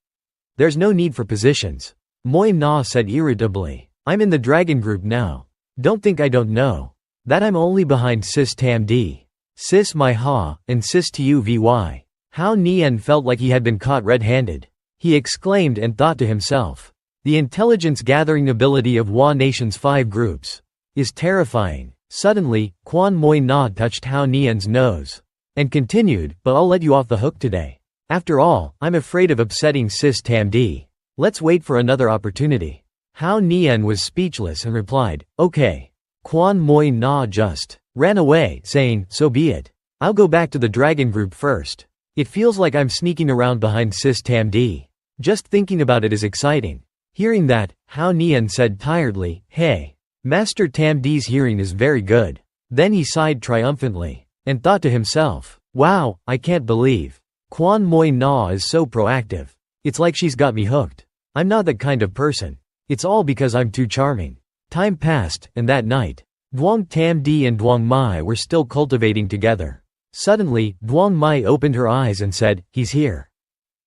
S1: There's no need for positions. Moi Na said irritably, I'm in the dragon group now. Don't think I don't know. That I'm only behind Sis Tam D. Sis my ha, and Sis tu vy. Hao Nian felt like he had been caught red-handed. He exclaimed and thought to himself. The intelligence-gathering ability of Hua Nation's 5 groups is terrifying. Suddenly, Quan Moi Na touched Hao Nian's nose and continued, but I'll let you off the hook today. After all, I'm afraid of upsetting Sis Tam D. Let's wait for another opportunity. Hao Nian was speechless and replied, okay. Quan Moi Na just ran away, saying, so be it. I'll go back to the dragon group first. It feels like I'm sneaking around behind Sis Tam D. Just thinking about it is exciting. Hearing that, Hao Nian said tiredly, hey. Master Tam D's hearing is very good. Then he sighed triumphantly and thought to himself, wow, I can't believe. Quan Moi Na is so proactive. It's like she's got me hooked. I'm not that kind of person. It's all because I'm too charming. Time passed, and that night, Duong Tam D and Duong Mai were still cultivating together. Suddenly, Duong Mai opened her eyes and said, he's here.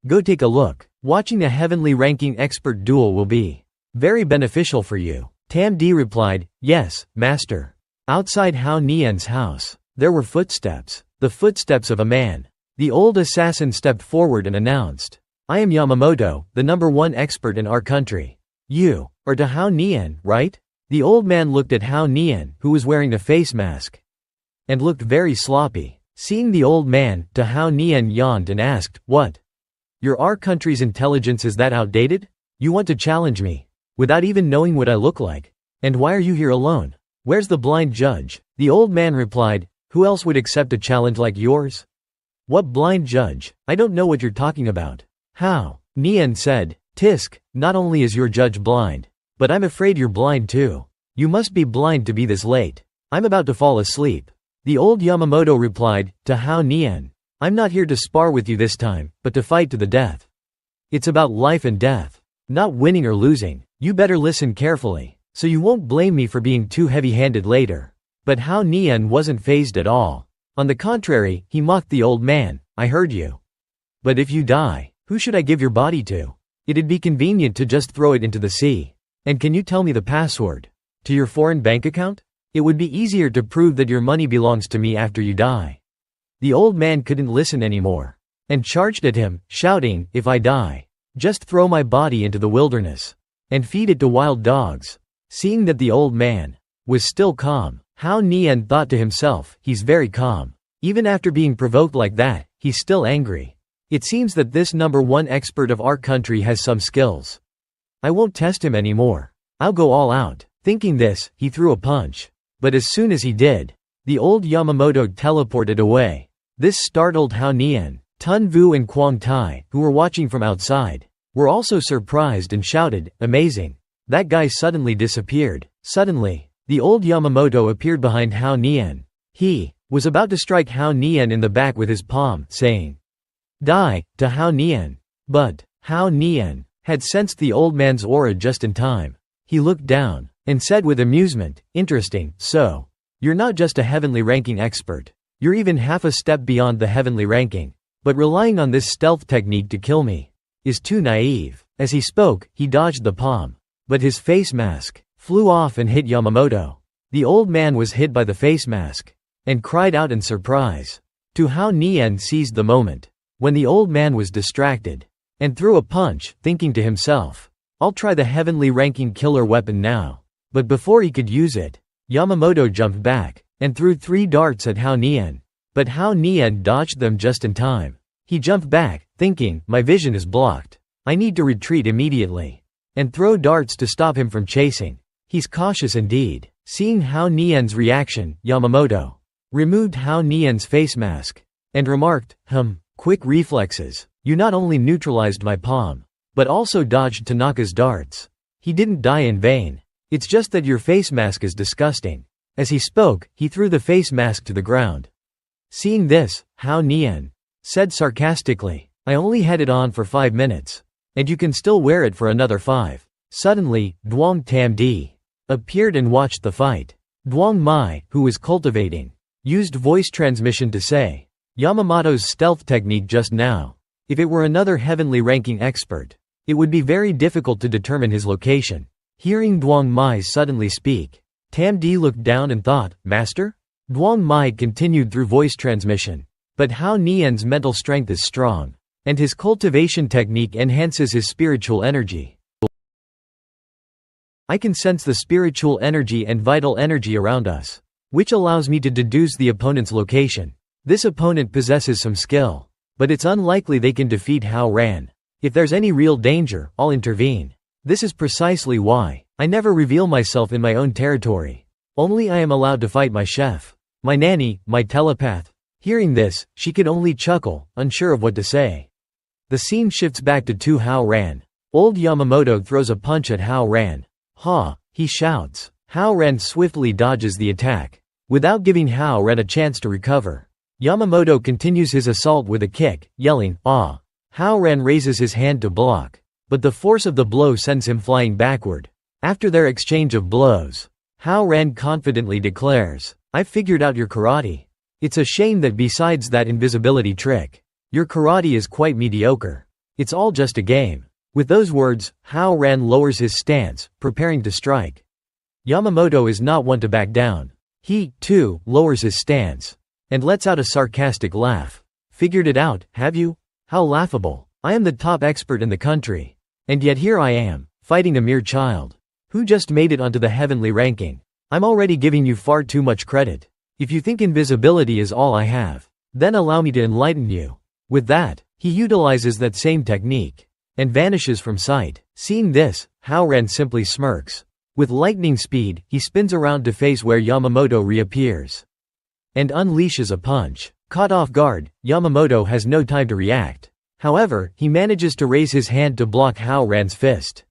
S1: Go take a look. Watching a heavenly ranking expert duel will be very beneficial for you. Tam D replied, yes, master. Outside Hao Nian's house, there were footsteps. The footsteps of a man. The old assassin stepped forward and announced, I am Yamamoto, the #1 expert in our country. You are to Hao Nian, right? The old man looked at Hao Nian, who was wearing a face mask, and looked very sloppy. Seeing the old man, to Hao Nian yawned and asked, what? Our country's intelligence is that outdated? You want to challenge me, without even knowing what I look like? And why are you here alone? Where's the blind judge? The old man replied, who else would accept a challenge like yours? What blind judge? I don't know what you're talking about. Hao Nian said, Tisk, not only is your judge blind, but I'm afraid you're blind too. You must be blind to be this late. I'm about to fall asleep. The old Yamamoto replied, to Hao Nian, I'm not here to spar with you this time, but to fight to the death. It's about life and death, not winning or losing. You better listen carefully, so you won't blame me for being too heavy-handed later. But Hao Nian wasn't fazed at all. On the contrary, he mocked the old man, I heard you. But if you die, who should I give your body to? It'd be convenient to just throw it into the sea. And can you tell me the password? To your foreign bank account? It would be easier to prove that your money belongs to me after you die. The old man couldn't listen anymore, and charged at him, shouting, if I die, just throw my body into the wilderness, and feed it to wild dogs. Seeing that the old man was still calm, Hao Nian thought to himself, he's very calm. Even after being provoked like that, he's still angry. It seems that this #1 expert of our country has some skills. I won't test him anymore. I'll go all out. Thinking this, he threw a punch. But as soon as he did, the old Yamamoto teleported away. This startled Hao Nian. Tun Vu and Quang Tai, who were watching from outside, were also surprised and shouted, amazing. That guy suddenly disappeared. Suddenly, the old Yamamoto appeared behind Hao Nian. He was about to strike Hao Nian in the back with his palm, saying, die, to Hao Nian. But Hao Nian had sensed the old man's aura just in time. He looked down and said with amusement, interesting, so you're not just a heavenly ranking expert. You're even half a step beyond the heavenly ranking. But relying on this stealth technique to kill me is too naive. As he spoke, he dodged the palm. But his face mask flew off and hit Yamamoto. The old man was hit by the face mask and cried out in surprise. Tu Hao Nian seized the moment when the old man was distracted and threw a punch, thinking to himself, I'll try the heavenly ranking killer weapon now. But before he could use it, Yamamoto jumped back and threw 3 darts at Hao Nian. But Hao Nian dodged them just in time. He jumped back, thinking, my vision is blocked. I need to retreat immediately and throw darts to stop him from chasing. He's cautious indeed. Seeing Hao Nian's reaction, Yamamoto removed Hao Nian's face mask and remarked, quick reflexes. You not only neutralized my palm, but also dodged Tanaka's darts. He didn't die in vain. It's just that your face mask is disgusting. As he spoke, he threw the face mask to the ground. Seeing this, Hao Nian said sarcastically, I only had it on for 5 minutes. And you can still wear it for another 5. Suddenly, Duong Tam D appeared and watched the fight. Duong Mai, who was cultivating, used voice transmission to say, Yamamoto's stealth technique just now. If it were another heavenly ranking expert, it would be very difficult to determine his location. Hearing Duong Mai suddenly speak, Tam Di looked down and thought, "Master?" Duong Mai continued through voice transmission. But Hao Nian's mental strength is strong, and his cultivation technique enhances his spiritual energy. I can sense the spiritual energy and vital energy around us, which allows me to deduce the opponent's location. This opponent possesses some skill, but it's unlikely they can defeat Hao Ran. If there's any real danger, I'll intervene. This is precisely why I never reveal myself in my own territory. Only I am allowed to fight my chef, my nanny, my telepath. Hearing this, she could only chuckle, unsure of what to say. The scene shifts back to 2 Hao Ran. Old Yamamoto throws a punch at Hao Ran. "Ha!" he shouts. Hao Ran swiftly dodges the attack, without giving Hao Ran a chance to recover. Yamamoto continues his assault with a kick, yelling, "Ah!" Hao Ran raises his hand to block, but the force of the blow sends him flying backward. After their exchange of blows, Hao Ran confidently declares, "I've figured out your karate. It's a shame that besides that invisibility trick, your karate is quite mediocre. It's all just a game." With those words, Hao Ran lowers his stance, preparing to strike. Yamamoto is not one to back down. He, too, lowers his stance, and lets out a sarcastic laugh. "Figured it out, have you? How laughable. I am the top expert in the country. And yet here I am, fighting a mere child, who just made it onto the heavenly ranking. I'm already giving you far too much credit. If you think invisibility is all I have, then allow me to enlighten you." With that, he utilizes that same technique, and vanishes from sight. Seeing this, Hao Ran simply smirks. With lightning speed, he spins around to face where Yamamoto reappears, and unleashes a punch. Caught off guard, Yamamoto has no time to react. However, he manages to raise his hand to block Hao Ran's fist.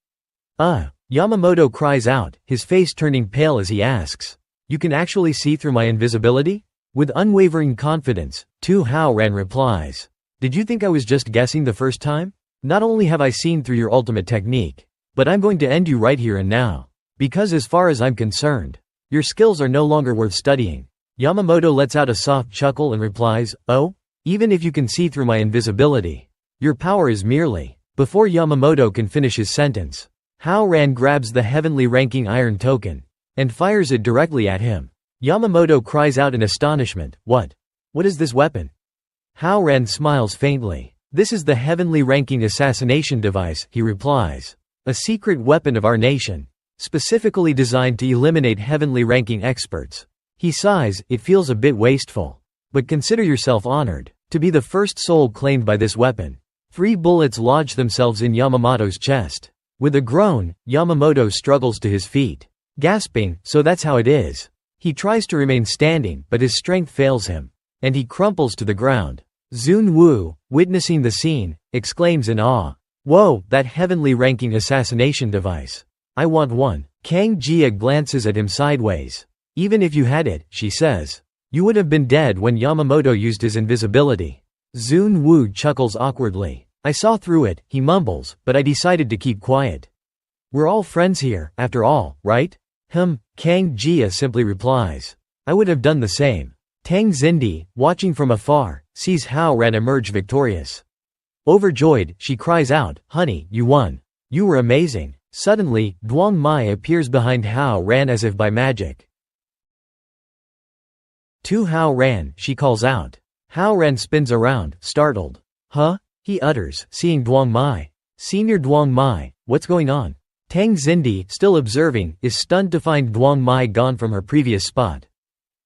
S1: Yamamoto cries out, his face turning pale as he asks, "You can actually see through my invisibility?" With unwavering confidence, 2 Hao Ran replies, "Did you think I was just guessing the first time? Not only have I seen through your ultimate technique, but I'm going to end you right here and now. Because as far as I'm concerned, your skills are no longer worth studying." Yamamoto lets out a soft chuckle and replies, "Oh? Even if you can see through my invisibility, your power is merely..." Before Yamamoto can finish his sentence, Hao Ran grabs the heavenly ranking iron token, and fires it directly at him. Yamamoto cries out in astonishment, What is this weapon?" Hao Ran smiles faintly. "This is the heavenly ranking assassination device," he replies. "A secret weapon of our nation, specifically designed to eliminate heavenly ranking experts." He sighs, "It feels a bit wasteful. But consider yourself honored to be the first soul claimed by this weapon." 3 bullets lodge themselves in Yamamoto's chest. With a groan, Yamamoto struggles to his feet, gasping, "So that's how it is." He tries to remain standing, but his strength fails him, and he crumples to the ground. Zun Wu, witnessing the scene, exclaims in awe, "Whoa, that heavenly ranking assassination device. I want one." Kang Jia glances at him sideways. "Even if you had it," she says, "you would have been dead when Yamamoto used his invisibility." Zun Wu chuckles awkwardly. "I saw through it," he mumbles, "but I decided to keep quiet. We're all friends here, after all, right?" Kang Jia simply replies, "I would have done the same." Tang Xindi, watching from afar, sees Hao Ran emerge victorious. Overjoyed, she cries out, "Honey, you won. You were amazing." Suddenly, Duong Mai appears behind Hao Ran as if by magic. "To Hao Ran," she calls out. Hao Ran spins around, startled. "Huh?" he utters, seeing Duong Mai. "Senior Duong Mai, what's going on?" Tang Xindi, still observing, is stunned to find Duong Mai gone from her previous spot.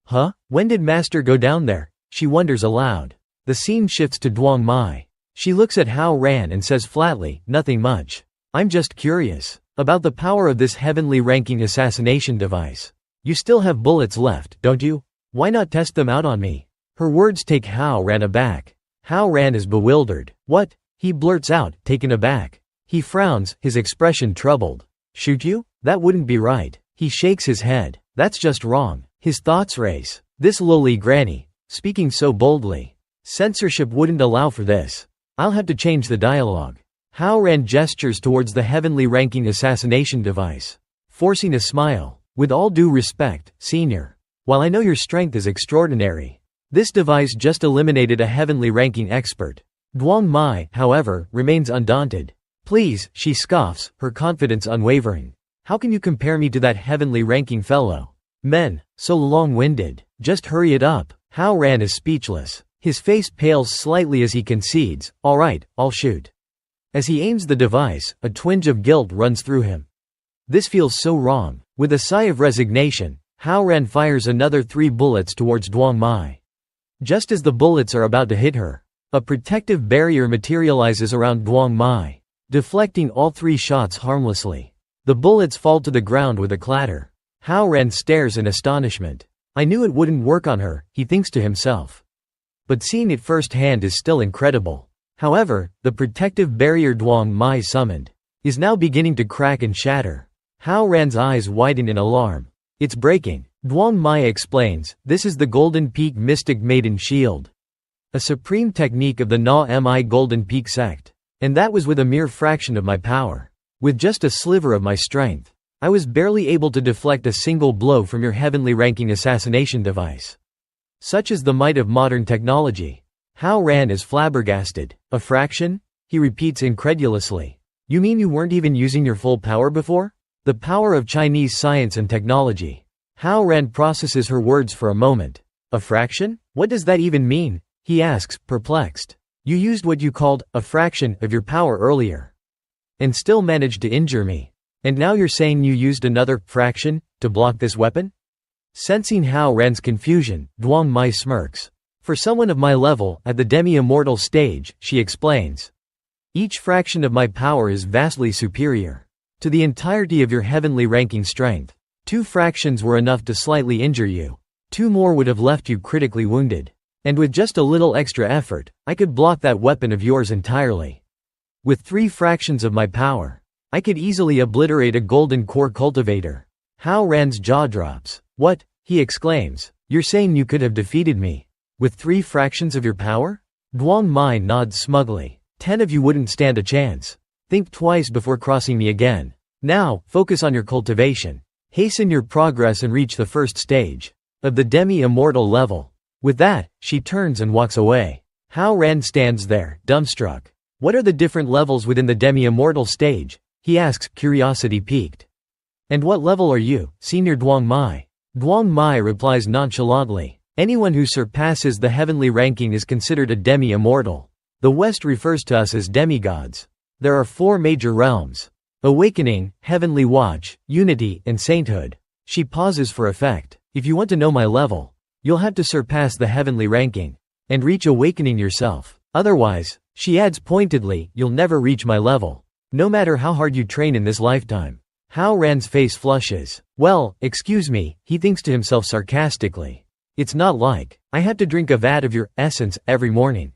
S1: "Huh? When did Master go down there?" she wonders aloud. The scene shifts to Duong Mai. She looks at Hao Ran and says flatly, "Nothing much. I'm just curious about the power of this heavenly ranking assassination device. You still have bullets left, don't you? Why not test them out on me?" Her words take Hao Ran aback. Hao Ran is bewildered. "What?" he blurts out, taken aback. He frowns, his expression troubled. "Shoot you? That wouldn't be right." He shakes his head. "That's just wrong." His thoughts race. This lowly granny, speaking so boldly. Censorship wouldn't allow for this. I'll have to change the dialogue. Hao Ran gestures towards the heavenly ranking assassination device, forcing a smile. "With all due respect, Senior, while I know your strength is extraordinary, this device just eliminated a heavenly ranking expert." Duong Mai, however, remains undaunted. "Please," she scoffs, her confidence unwavering. "How can you compare me to that heavenly ranking fellow? Men, so long-winded. Just hurry it up. Hao Ran is speechless. His face pales slightly as he concedes, alright, I'll shoot. As he aims the device, a twinge of guilt runs through him. This feels so wrong. With a sigh of resignation, Hao Ran fires another 3 bullets towards Duong Mai. Just as the bullets are about to hit her, a protective barrier materializes around Duong Mai, deflecting all 3 shots harmlessly. The bullets fall to the ground with a clatter. Hao Ran stares in astonishment. I knew it wouldn't work on her, he thinks to himself. But seeing it firsthand is still incredible. However, the protective barrier Duong Mai summoned is now beginning to crack and shatter. Hao Ran's eyes widen in alarm. It's breaking. Duong Mai explains, this is the Golden Peak Mystic Maiden Shield, a supreme technique of the Na Mi Golden Peak sect. And that was with a mere fraction of my power. With just a sliver of my strength, I was barely able to deflect a single blow from your heavenly ranking assassination device. Such is the might of modern technology. Hao Ran is flabbergasted. A fraction? He repeats incredulously. You mean you weren't even using your full power before? The power of Chinese science and technology. Hao Ran processes her words for a moment. A fraction? What does that even mean? He asks, perplexed. You used what you called a fraction of your power earlier, and still managed to injure me. And now you're saying you used another fraction to block this weapon? Sensing Hao Ran's confusion, Duong Mai smirks. For someone of my level, at the demi-immortal stage, she explains, each fraction of my power is vastly superior to the entirety of your heavenly ranking strength. 2 fractions were enough to slightly injure you. 2 more would have left you critically wounded. And with just a little extra effort, I could block that weapon of yours entirely. With 3 fractions of my power, I could easily obliterate a golden core cultivator. Hao Ran's jaw drops. What? He exclaims. You're saying you could have defeated me with 3 fractions of your power? Duong Mai nods smugly. 10 of you wouldn't stand a chance. Think twice before crossing me again. Now, focus on your cultivation. Hasten your progress and reach the first stage of the demi-immortal level. With that, she turns and walks away. Hao Ran stands there, dumbstruck. What are the different levels within the demi-immortal stage? He asks, curiosity piqued. And what level are you, Senior Duong Mai? Duong Mai replies nonchalantly. Anyone who surpasses the heavenly ranking is considered a demi-immortal. The West refers to us as demigods. There are 4 major realms: awakening, heavenly watch, unity, and sainthood. She pauses for effect. If you want to know my level, you'll have to surpass the heavenly ranking and reach awakening yourself. Otherwise, she adds pointedly, you'll never reach my level, no matter how hard you train in this lifetime. Hao Ran's face flushes. Well, excuse me, he thinks to himself sarcastically. It's not like I have to drink a vat of your essence every morning.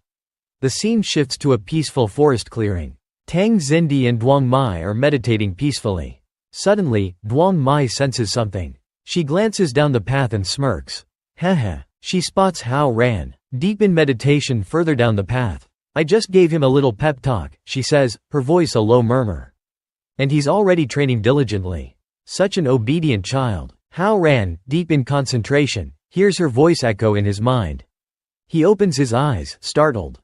S1: The scene shifts to a peaceful forest clearing. Tang Xindi and Duong Mai are meditating peacefully. Suddenly, Duong Mai senses something. She glances down the path and smirks. Heh. She spots Hao Ran, deep in meditation further down the path. I just gave him a little pep talk, she says, her voice a low murmur. And he's already training diligently. Such an obedient child. Hao Ran, deep in concentration, hears her voice echo in his mind. He opens his eyes, startled.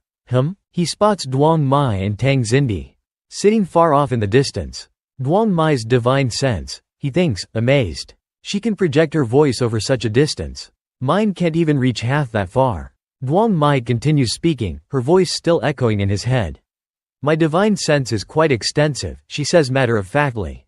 S1: He spots Duong Mai and Tang Xindi sitting far off in the distance. Duong Mai's divine sense, he thinks, amazed. She can project her voice over such a distance. Mine can't even reach half that far. Duong Mai continues speaking, her voice still echoing in his head. My divine sense is quite extensive, she says matter-of-factly.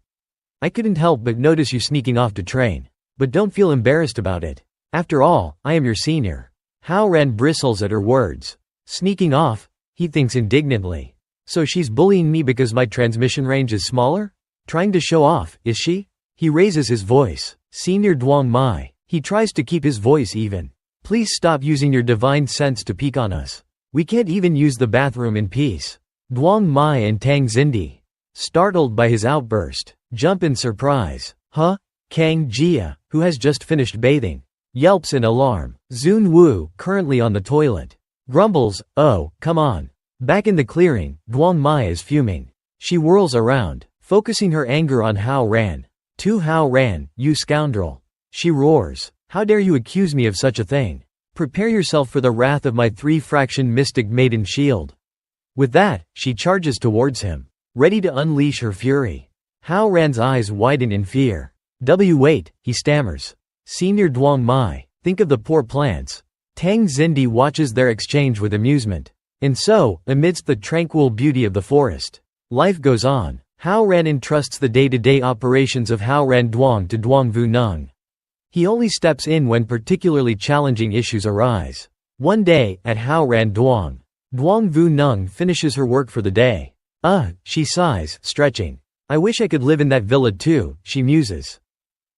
S1: I couldn't help but notice you sneaking off to train. But don't feel embarrassed about it. After all, I am your senior. Hao Ran bristles at her words. Sneaking off? He thinks indignantly. So she's bullying me because my transmission range is smaller? Trying to show off, is she? He raises his voice. Senior Duong Mai. He tries to keep his voice even. Please stop using your divine sense to peek on us. We can't even use the bathroom in peace. Duong Mai and Tang Xindi, startled by his outburst, jump in surprise. Huh? Kang Jia, who has just finished bathing, yelps in alarm. Zun Wu, currently on the toilet, grumbles, oh, come on. Back in the clearing, Duong Mai is fuming. She whirls around, focusing her anger on Hao Ran. To Hao Ran, you scoundrel. She roars. How dare you accuse me of such a thing? Prepare yourself for the wrath of my 3-fraction mystic maiden shield. With that, she charges towards him, ready to unleash her fury. Hao Ran's eyes widen in fear. Wait, he stammers. Senior Duong Mai, think of the poor plants. Tang Xindi watches their exchange with amusement. And so, amidst the tranquil beauty of the forest, life goes on. Hao Ran entrusts the day-to-day operations of Hao Ran Duong to Duong Vu Nung. He only steps in when particularly challenging issues arise. One day, at Hao Ran Duong, Duong Vu Nung finishes her work for the day. She sighs, stretching. I wish I could live in that villa too, she muses.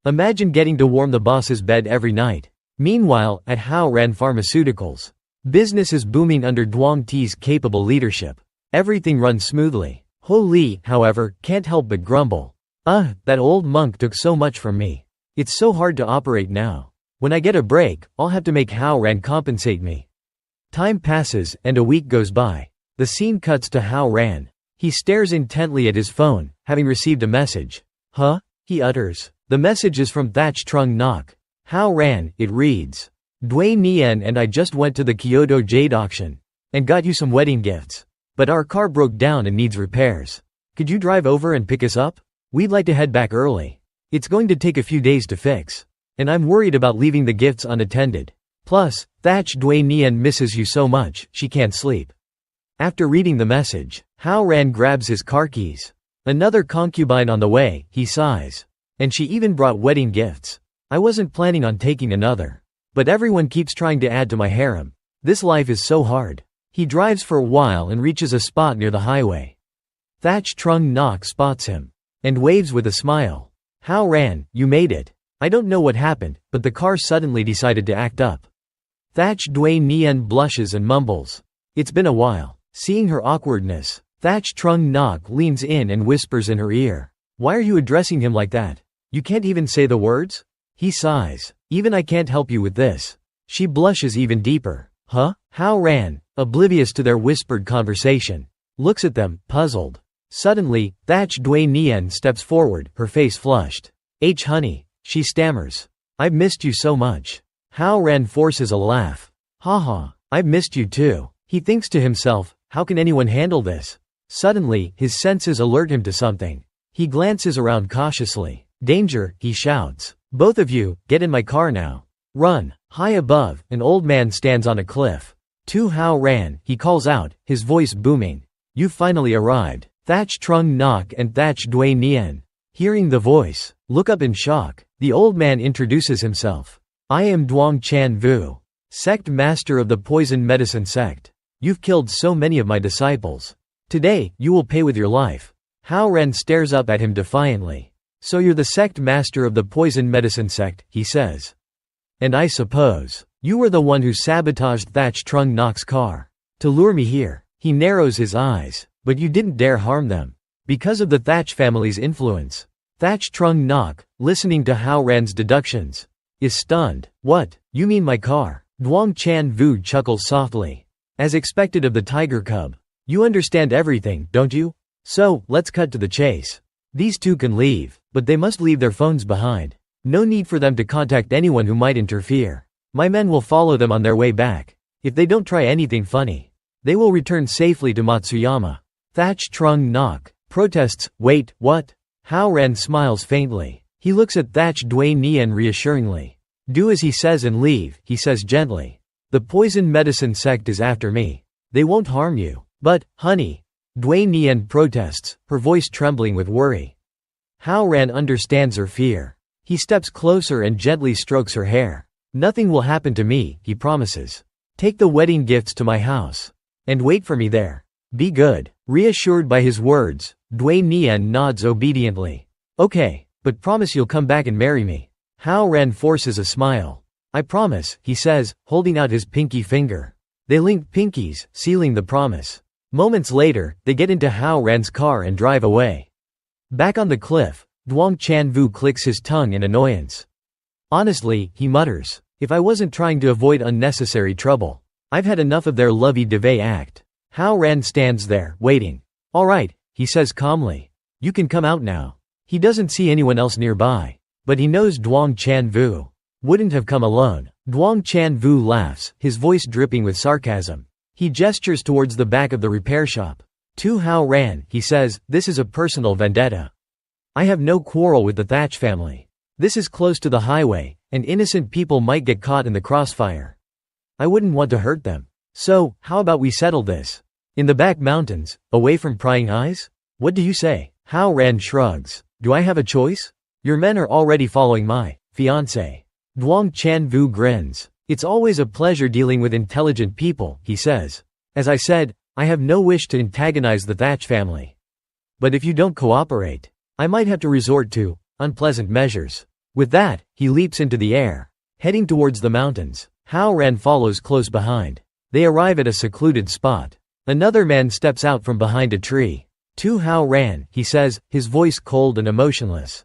S1: Imagine getting to warm the boss's bed every night. Meanwhile, at Hao Ran Pharmaceuticals, business is booming under Duong Ti's capable leadership. Everything runs smoothly. Ho Li, however, can't help but grumble. That old monk took so much from me. It's so hard to operate now. When I get a break, I'll have to make Hao Ran compensate me. Time passes, and a week goes by. The scene cuts to Hao Ran. He stares intently at his phone, having received a message. Huh? He utters. The message is from Thatch Trung Nok. Hao Ran, it reads. Dui Nian and I just went to the Kyoto Jade auction and got you some wedding gifts. But our car broke down and needs repairs. Could you drive over and pick us up? We'd like to head back early. It's going to take a few days to fix. And I'm worried about leaving the gifts unattended. Plus, Thatch Dui Nian misses you so much, she can't sleep. After reading the message, Hao Ran grabs his car keys. Another concubine on the way, he sighs. And she even brought wedding gifts. I wasn't planning on taking another. But everyone keeps trying to add to my harem. This life is so hard. He drives for a while and reaches a spot near the highway. Thatch Trung Nok spots him and waves with a smile. Hao Ran, you made it. I don't know what happened, but the car suddenly decided to act up. Thatch Dui Nian blushes and mumbles. It's been a while. Seeing her awkwardness, Thatch Trung Nok leans in and whispers in her ear. Why are you addressing him like that? You can't even say the words? He sighs. Even I can't help you with this. She blushes even deeper. Huh? Hao Ran, oblivious to their whispered conversation, looks at them, puzzled. Suddenly, Thatch Dui Nian steps forward, her face flushed. Honey, she stammers. I've missed you so much. Hao Ran forces a laugh. Haha, I've missed you too. He thinks to himself, how can anyone handle this? Suddenly, his senses alert him to something. He glances around cautiously. Danger, he shouts. Both of you, get in my car now. Run. High above, an old man stands on a cliff. To Hao Ran, he calls out, his voice booming. You finally arrived. Thatch Trung Nok and Thatch Dui Nian. Hearing the voice, look up in shock. The old man introduces himself. I am Duong Chan Vu, sect master of the poison medicine sect. You've killed so many of my disciples. Today, you will pay with your life. Hao Ran stares up at him defiantly. So you're the sect master of the poison medicine sect, he says. And I suppose, you were the one who sabotaged Thatch Trung Nok's car. To lure me here. He narrows his eyes. But you didn't dare harm them. Because of the Thatch family's influence. Thatch Trung Nok, listening to Hao Ran's deductions, is stunned. What? You mean my car? Duong Chan Vu chuckles softly. As expected of the tiger cub. You understand everything, don't you? So, let's cut to the chase. These two can leave, but they must leave their phones behind. No need for them to contact anyone who might interfere. My men will follow them on their way back. If they don't try anything funny, they will return safely to Matsuyama. Thatch Trung Nok protests, wait, what? Hao Ran smiles faintly. He looks at Thatch Dui Nian reassuringly. Do as he says and leave, he says gently. The poison medicine sect is after me. They won't harm you. But, honey. Dui Nian protests, her voice trembling with worry. Hao Ran understands her fear. He steps closer and gently strokes her hair. Nothing will happen to me, he promises. Take the wedding gifts to my house. And wait for me there. Be good. Reassured by his words, Dui Nian nods obediently. Okay, but promise you'll come back and marry me. Hao Ran forces a smile. I promise, he says, holding out his pinky finger. They link pinkies, sealing the promise. Moments later, they get into Hao Ran's car and drive away. Back on the cliff, Duong Chan Vu clicks his tongue in annoyance. Honestly, he mutters, if I wasn't trying to avoid unnecessary trouble. I've had enough of their lovey-dovey act. Hao Ran stands there, waiting. All right, he says calmly. You can come out now. He doesn't see anyone else nearby. But he knows Duong Chan Vu wouldn't have come alone. Duong Chan Vu laughs, his voice dripping with sarcasm. He gestures towards the back of the repair shop. To Hao Ran, he says, this is a personal vendetta. I have no quarrel with the Thatch family. This is close to the highway, and innocent people might get caught in the crossfire. I wouldn't want to hurt them. So, how about we settle this? In the back mountains, away from prying eyes? What do you say? Hao Ran shrugs. Do I have a choice? Your men are already following my fiancé. Duong Chan-vu grins. It's always a pleasure dealing with intelligent people, he says. As I said, I have no wish to antagonize the Thatch family. But if you don't cooperate, I might have to resort to unpleasant measures. With that, he leaps into the air, heading towards the mountains. Hao Ran follows close behind. They arrive at a secluded spot. Another man steps out from behind a tree. To Hao Ran, he says, his voice cold and emotionless.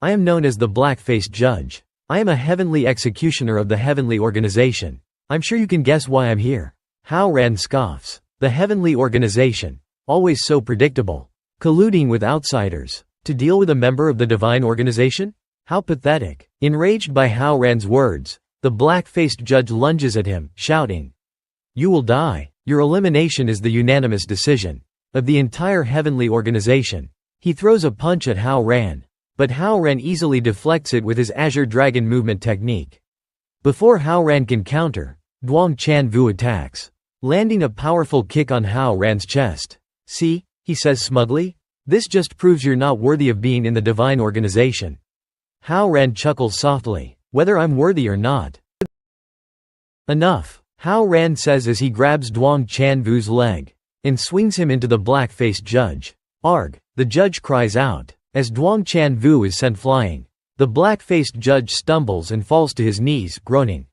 S1: I am known as the black-faced judge. I am a heavenly executioner of the heavenly organization. I'm sure you can guess why I'm here. Hao Ran scoffs. The heavenly organization. Always so predictable. Colluding with outsiders. To deal with a member of the divine organization? How pathetic. Enraged by Hao Ran's words, the black-faced judge lunges at him, shouting, You will die. Your elimination is the unanimous decision of the entire heavenly organization. He throws a punch at Hao Ran, but Hao Ran easily deflects it with his Azure Dragon movement technique. Before Hao Ran can counter, Duong Chan-vu attacks, landing a powerful kick on Hao Ran's chest. See, he says smugly, this just proves you're not worthy of being in the divine organization. Hao Ran chuckles softly, whether I'm worthy or not. Enough, Hao Ran says as he grabs Duong Chan-vu's leg and swings him into the black-faced judge. Arg, the judge cries out, as Duong Chan-vu is sent flying. The black-faced judge stumbles and falls to his knees, groaning.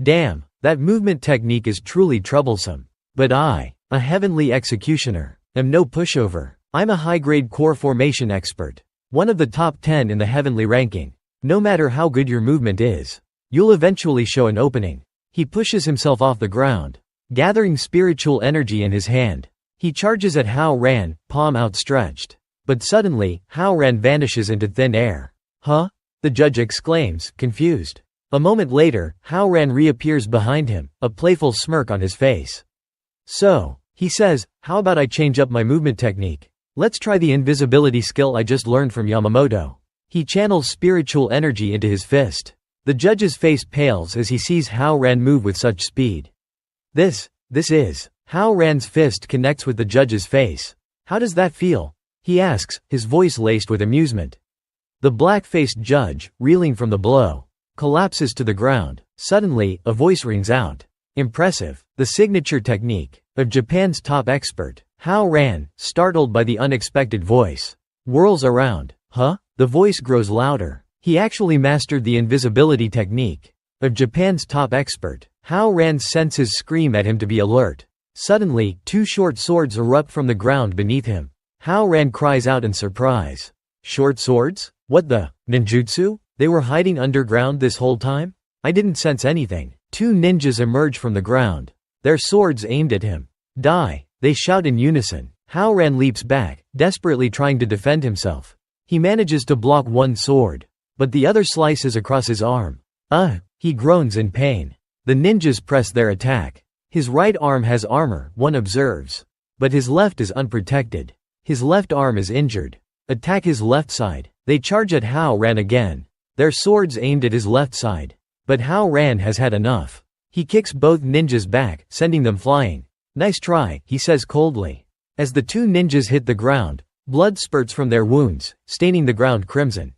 S1: Damn, that movement technique is truly troublesome. But I, a heavenly executioner, am no pushover. I'm a high-grade core formation expert. One of the top 10 in the heavenly ranking. No matter how good your movement is, you'll eventually show an opening. He pushes himself off the ground, gathering spiritual energy in his hand. He charges at Hao Ran, palm outstretched. But suddenly, Hao Ran vanishes into thin air. Huh? The judge exclaims, confused. A moment later, Hao Ran reappears behind him, a playful smirk on his face. So, he says, how about I change up my movement technique? Let's try the invisibility skill I just learned from Yamamoto. He channels spiritual energy into his fist. The judge's face pales as he sees Hao Ran move with such speed. This is. Hao Ran's fist connects with the judge's face. How does that feel? He asks, his voice laced with amusement. The black-faced judge, reeling from the blow, collapses to the ground. Suddenly, a voice rings out. Impressive. The signature technique of Japan's top expert. Hao Ran, startled by the unexpected voice, whirls around. Huh? The voice grows louder. He actually mastered the invisibility technique of Japan's top expert. Hao Ran's senses scream at him to be alert. Suddenly, two short swords erupt from the ground beneath him. Hao Ran cries out in surprise. Short swords? What the? Ninjutsu? They were hiding underground this whole time? I didn't sense anything. Two ninjas emerge from the ground, their swords aimed at him. Die! They shout in unison. Hao Ran leaps back, desperately trying to defend himself. He manages to block one sword, but the other slices across his arm. He groans in pain. The ninjas press their attack. His right arm has armor, one observes. But his left is unprotected. His left arm is injured. Attack his left side. They charge at Hao Ran again, their swords aimed at his left side. But Hao Ran has had enough. He kicks both ninjas back, sending them flying. Nice try, he says coldly. As the two ninjas hit the ground, blood spurts from their wounds, staining the ground crimson.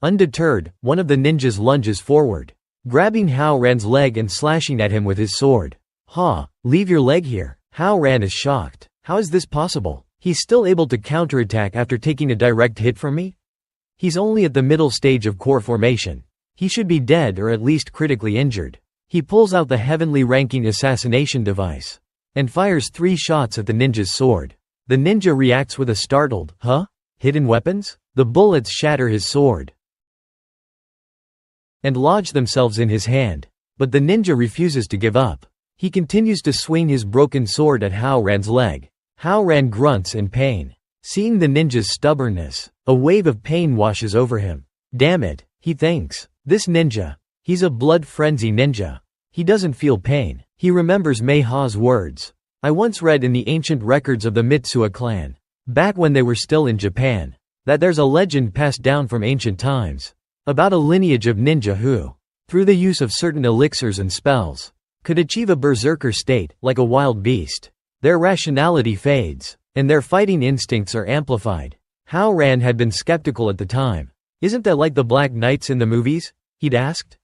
S1: Undeterred, one of the ninjas lunges forward, grabbing Hao Ran's leg and slashing at him with his sword. Leave your leg here. Hao Ran is shocked. How is this possible? He's still able to counterattack after taking a direct hit from me? He's only at the middle stage of core formation. He should be dead or at least critically injured. He pulls out the heavenly ranking assassination device and fires 3 shots at the ninja's sword. The ninja reacts with a startled, Hidden weapons? The bullets shatter his sword and lodge themselves in his hand. But the ninja refuses to give up. He continues to swing his broken sword at Hao Ran's leg. Hao Ran grunts in pain. Seeing the ninja's stubbornness, a wave of pain washes over him. Damn it, he thinks. This ninja. He's a blood frenzy ninja. He doesn't feel pain. He remembers Mei Ha's words. I once read in the ancient records of the Mitsuha clan, back when they were still in Japan, that there's a legend passed down from ancient times. About a lineage of ninja who, through the use of certain elixirs and spells, could achieve a berserker state, like a wild beast. Their rationality fades, and their fighting instincts are amplified. Hao Ran had been skeptical at the time. Isn't that like the Black Knights in the movies? He'd asked.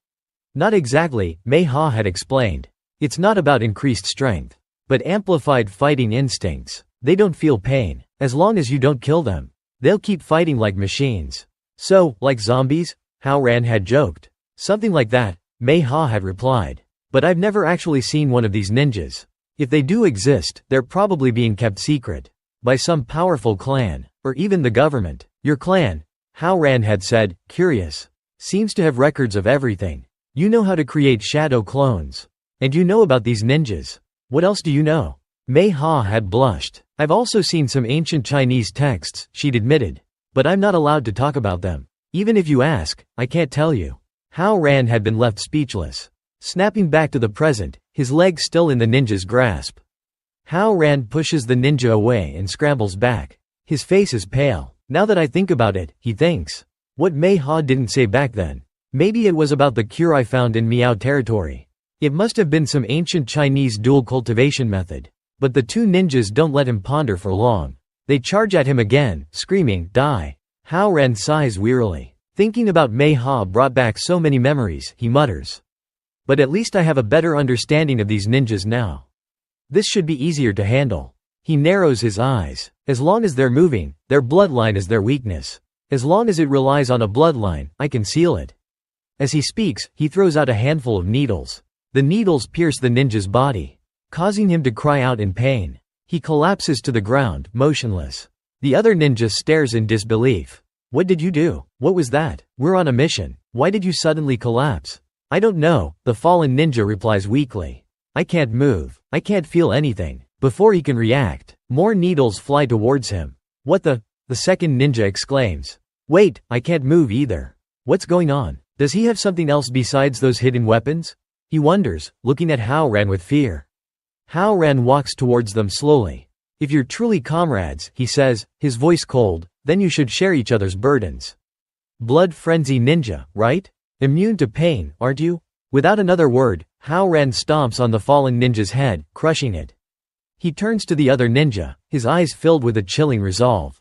S1: Not exactly, Mei Ha had explained. It's not about increased strength, but amplified fighting instincts. They don't feel pain. As long as you don't kill them, they'll keep fighting like machines. So, like zombies? Hao Ran had joked. Something like that, Mei Ha had replied. But I've never actually seen one of these ninjas. If they do exist, they're probably being kept secret by some powerful clan, or even the government. Your clan, Hao Ran had said, curious, seems to have records of everything. You know how to create shadow clones. And you know about these ninjas. What else do you know? Mei Ha had blushed. I've also seen some ancient Chinese texts, she'd admitted. But I'm not allowed to talk about them. Even if you ask, I can't tell you. Hao Ran had been left speechless. Snapping back to the present, his leg still in the ninja's grasp. Hao Ran pushes the ninja away and scrambles back. His face is pale. Now that I think about it, he thinks. What Mei Ha didn't say back then. Maybe it was about the cure I found in Miao territory. It must have been some ancient Chinese dual cultivation method. But the two ninjas don't let him ponder for long. They charge at him again, screaming, die. Hao Ran sighs wearily. Thinking about Mei Ha brought back so many memories, he mutters. But at least I have a better understanding of these ninjas now. This should be easier to handle. He narrows his eyes. As long as they're moving, their bloodline is their weakness. As long as it relies on a bloodline, I can seal it. As he speaks, he throws out a handful of needles. The needles pierce the ninja's body, causing him to cry out in pain. He collapses to the ground, motionless. The other ninja stares in disbelief. What did you do? What was that? We're on a mission. Why did you suddenly collapse? I don't know, the fallen ninja replies weakly. I can't move. I can't feel anything. Before he can react, more needles fly towards him. What the second ninja exclaims. Wait, I can't move either. What's going on? Does he have something else besides those hidden weapons? He wonders, looking at Hao Ran with fear. Hao Ran walks towards them slowly. If you're truly comrades, he says, his voice cold, then you should share each other's burdens. Blood frenzy ninja, right? Immune to pain, aren't you? Without another word, Hao Ran stomps on the fallen ninja's head, crushing it. He turns to the other ninja, his eyes filled with a chilling resolve.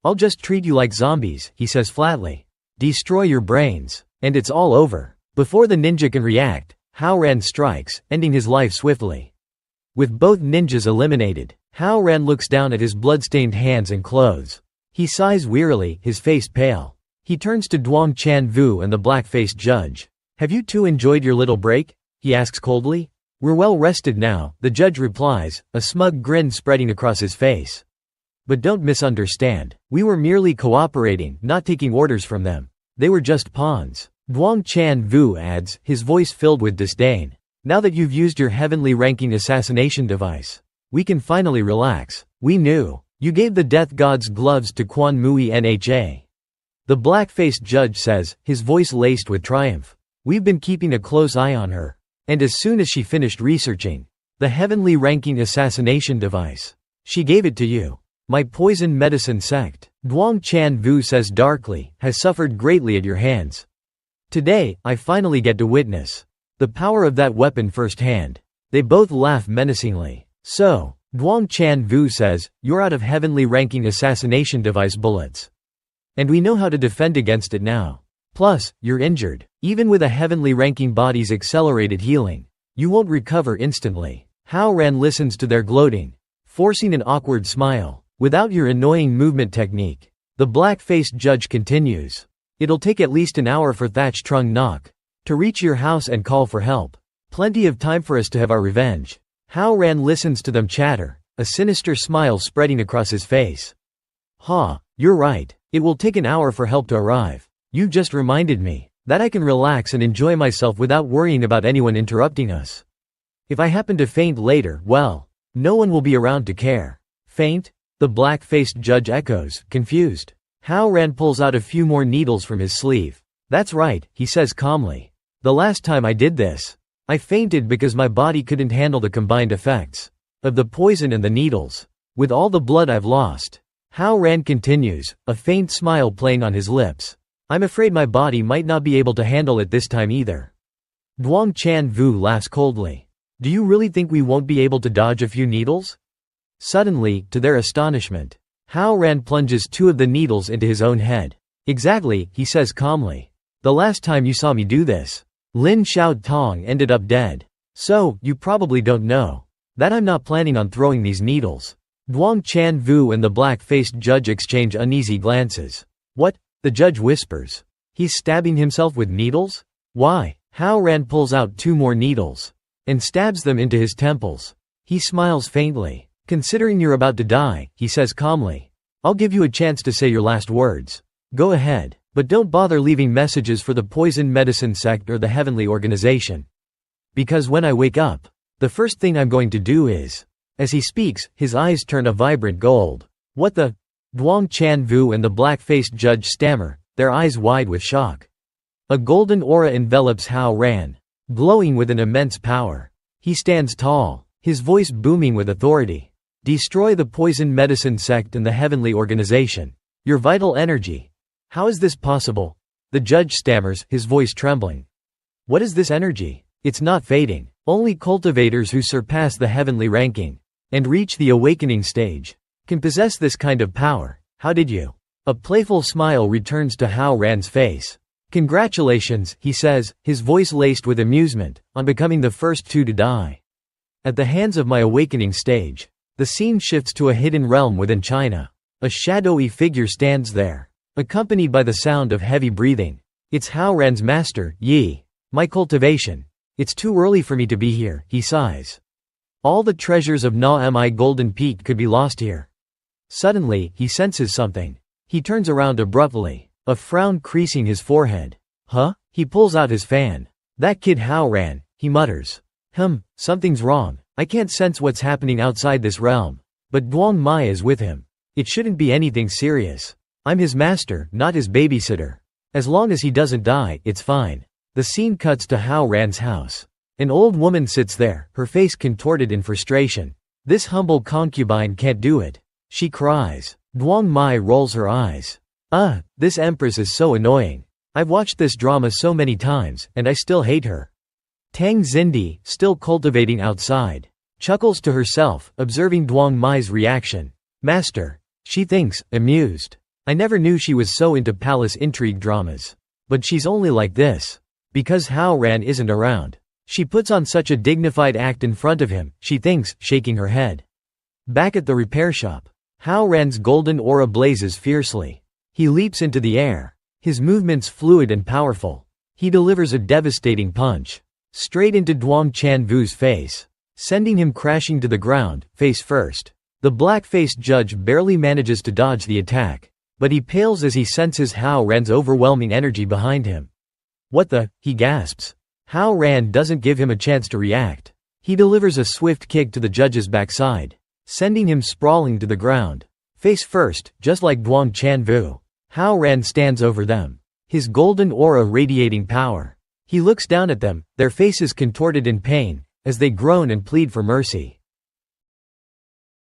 S1: I'll just treat you like zombies, he says flatly. Destroy your brains, and it's all over. Before the ninja can react, Hao Ran strikes, ending his life swiftly. With both ninjas eliminated, Hao Ran looks down at his blood-stained hands and clothes. He sighs wearily, his face pale. He turns to Duong Chan Vu and the black-faced judge. Have you two enjoyed your little break? He asks coldly. We're well rested now, the judge replies, a smug grin spreading across his face. But don't misunderstand. We were merely cooperating, not taking orders from them. They were just pawns. Duong Chan Vu adds, his voice filled with disdain. Now that you've used your heavenly ranking assassination device, we can finally relax. We knew. You gave the death god's gloves to Quan Mui Nha. The black-faced judge says, his voice laced with triumph. We've been keeping a close eye on her. And as soon as she finished researching the heavenly ranking assassination device, she gave it to you. My poison medicine sect, Duong Chan Vu says darkly, has suffered greatly at your hands. Today, I finally get to witness the power of that weapon firsthand. They both laugh menacingly. So, Duong Chan Vu says, you're out of heavenly ranking assassination device bullets. And we know how to defend against it now. Plus, you're injured. Even with a heavenly ranking body's accelerated healing, you won't recover instantly. Hao Ran listens to their gloating, forcing an awkward smile. Without your annoying movement technique, the black-faced judge continues. It'll take at least an hour for Thatch Trung Nok to reach your house and call for help. Plenty of time for us to have our revenge. Hao Ran listens to them chatter, a sinister smile spreading across his face. You're right. It will take an hour for help to arrive. You just reminded me that I can relax and enjoy myself without worrying about anyone interrupting us. If I happen to faint later, well, no one will be around to care. Faint? The black-faced judge echoes, confused. Hao Ran pulls out a few more needles from his sleeve. That's right, he says calmly. The last time I did this, I fainted because my body couldn't handle the combined effects of the poison and the needles. With all the blood I've lost, Hao Ran continues, a faint smile playing on his lips. I'm afraid my body might not be able to handle it this time either. Duong Chan Vu laughs coldly. Do you really think we won't be able to dodge a few needles? Suddenly, to their astonishment, Hao Ran plunges 2 of the needles into his own head. Exactly, he says calmly. The last time you saw me do this, Lin Xiao Tong ended up dead. So, you probably don't know that I'm not planning on throwing these needles. Duong Chan Vu and the black-faced judge exchange uneasy glances. What? The judge whispers. He's stabbing himself with needles? Why? Hao Ran pulls out 2 more needles and stabs them into his temples. He smiles faintly. Considering you're about to die, he says calmly, I'll give you a chance to say your last words. Go ahead, but don't bother leaving messages for the poison medicine sect or the heavenly organization. Because when I wake up, the first thing I'm going to do is… As he speaks, his eyes turn a vibrant gold. What the… Duong Chan Vu and the black-faced judge stammer, their eyes wide with shock. A golden aura envelops Hao Ran, glowing with an immense power. He stands tall, his voice booming with authority. Destroy the poison medicine sect and the heavenly organization. Your vital energy. How is this possible? The judge stammers, his voice trembling. What is this energy? It's not fading. Only cultivators who surpass the heavenly ranking and reach the awakening stage can possess this kind of power. How did you? A playful smile returns to Hao Ran's face. Congratulations, he says, his voice laced with amusement, on becoming the first 2 to die. At the hands of my awakening stage. The scene shifts to a hidden realm within China. A shadowy figure stands there, accompanied by the sound of heavy breathing. It's Hao Ran's master, Yi. My cultivation. It's too early for me to be here, he sighs. All the treasures of Na-Mi Golden Peak could be lost here. Suddenly, he senses something. He turns around abruptly, a frown creasing his forehead. Huh? He pulls out his fan. That kid Hao Ran, he mutters. Something's wrong. I can't sense what's happening outside this realm. But Duong Mai is with him. It shouldn't be anything serious. I'm his master, not his babysitter. As long as he doesn't die, it's fine. The scene cuts to Hao Ran's house. An old woman sits there, her face contorted in frustration. This humble concubine can't do it. She cries. Duong Mai rolls her eyes. This empress is so annoying. I've watched this drama so many times, and I still hate her. Tang Xindi, still cultivating outside, chuckles to herself, observing Duong Mai's reaction. Master. She thinks, amused. I never knew she was so into palace intrigue dramas. But she's only like this because Hao Ran isn't around. She puts on such a dignified act in front of him, she thinks, shaking her head. Back at the repair shop, Hao Ran's golden aura blazes fiercely. He leaps into the air. His movements fluid and powerful. He delivers a devastating punch straight into Duong Chan Vu's face, sending him crashing to the ground, face first. The black-faced judge barely manages to dodge the attack, but he pales as he senses Hao Ran's overwhelming energy behind him. What the? He gasps. Hao Ran doesn't give him a chance to react. He delivers a swift kick to the judge's backside, sending him sprawling to the ground. Face first, just like Duong Chan Vu. Hao Ran stands over them, his golden aura radiating power. He looks down at them, their faces contorted in pain, as they groan and plead for mercy.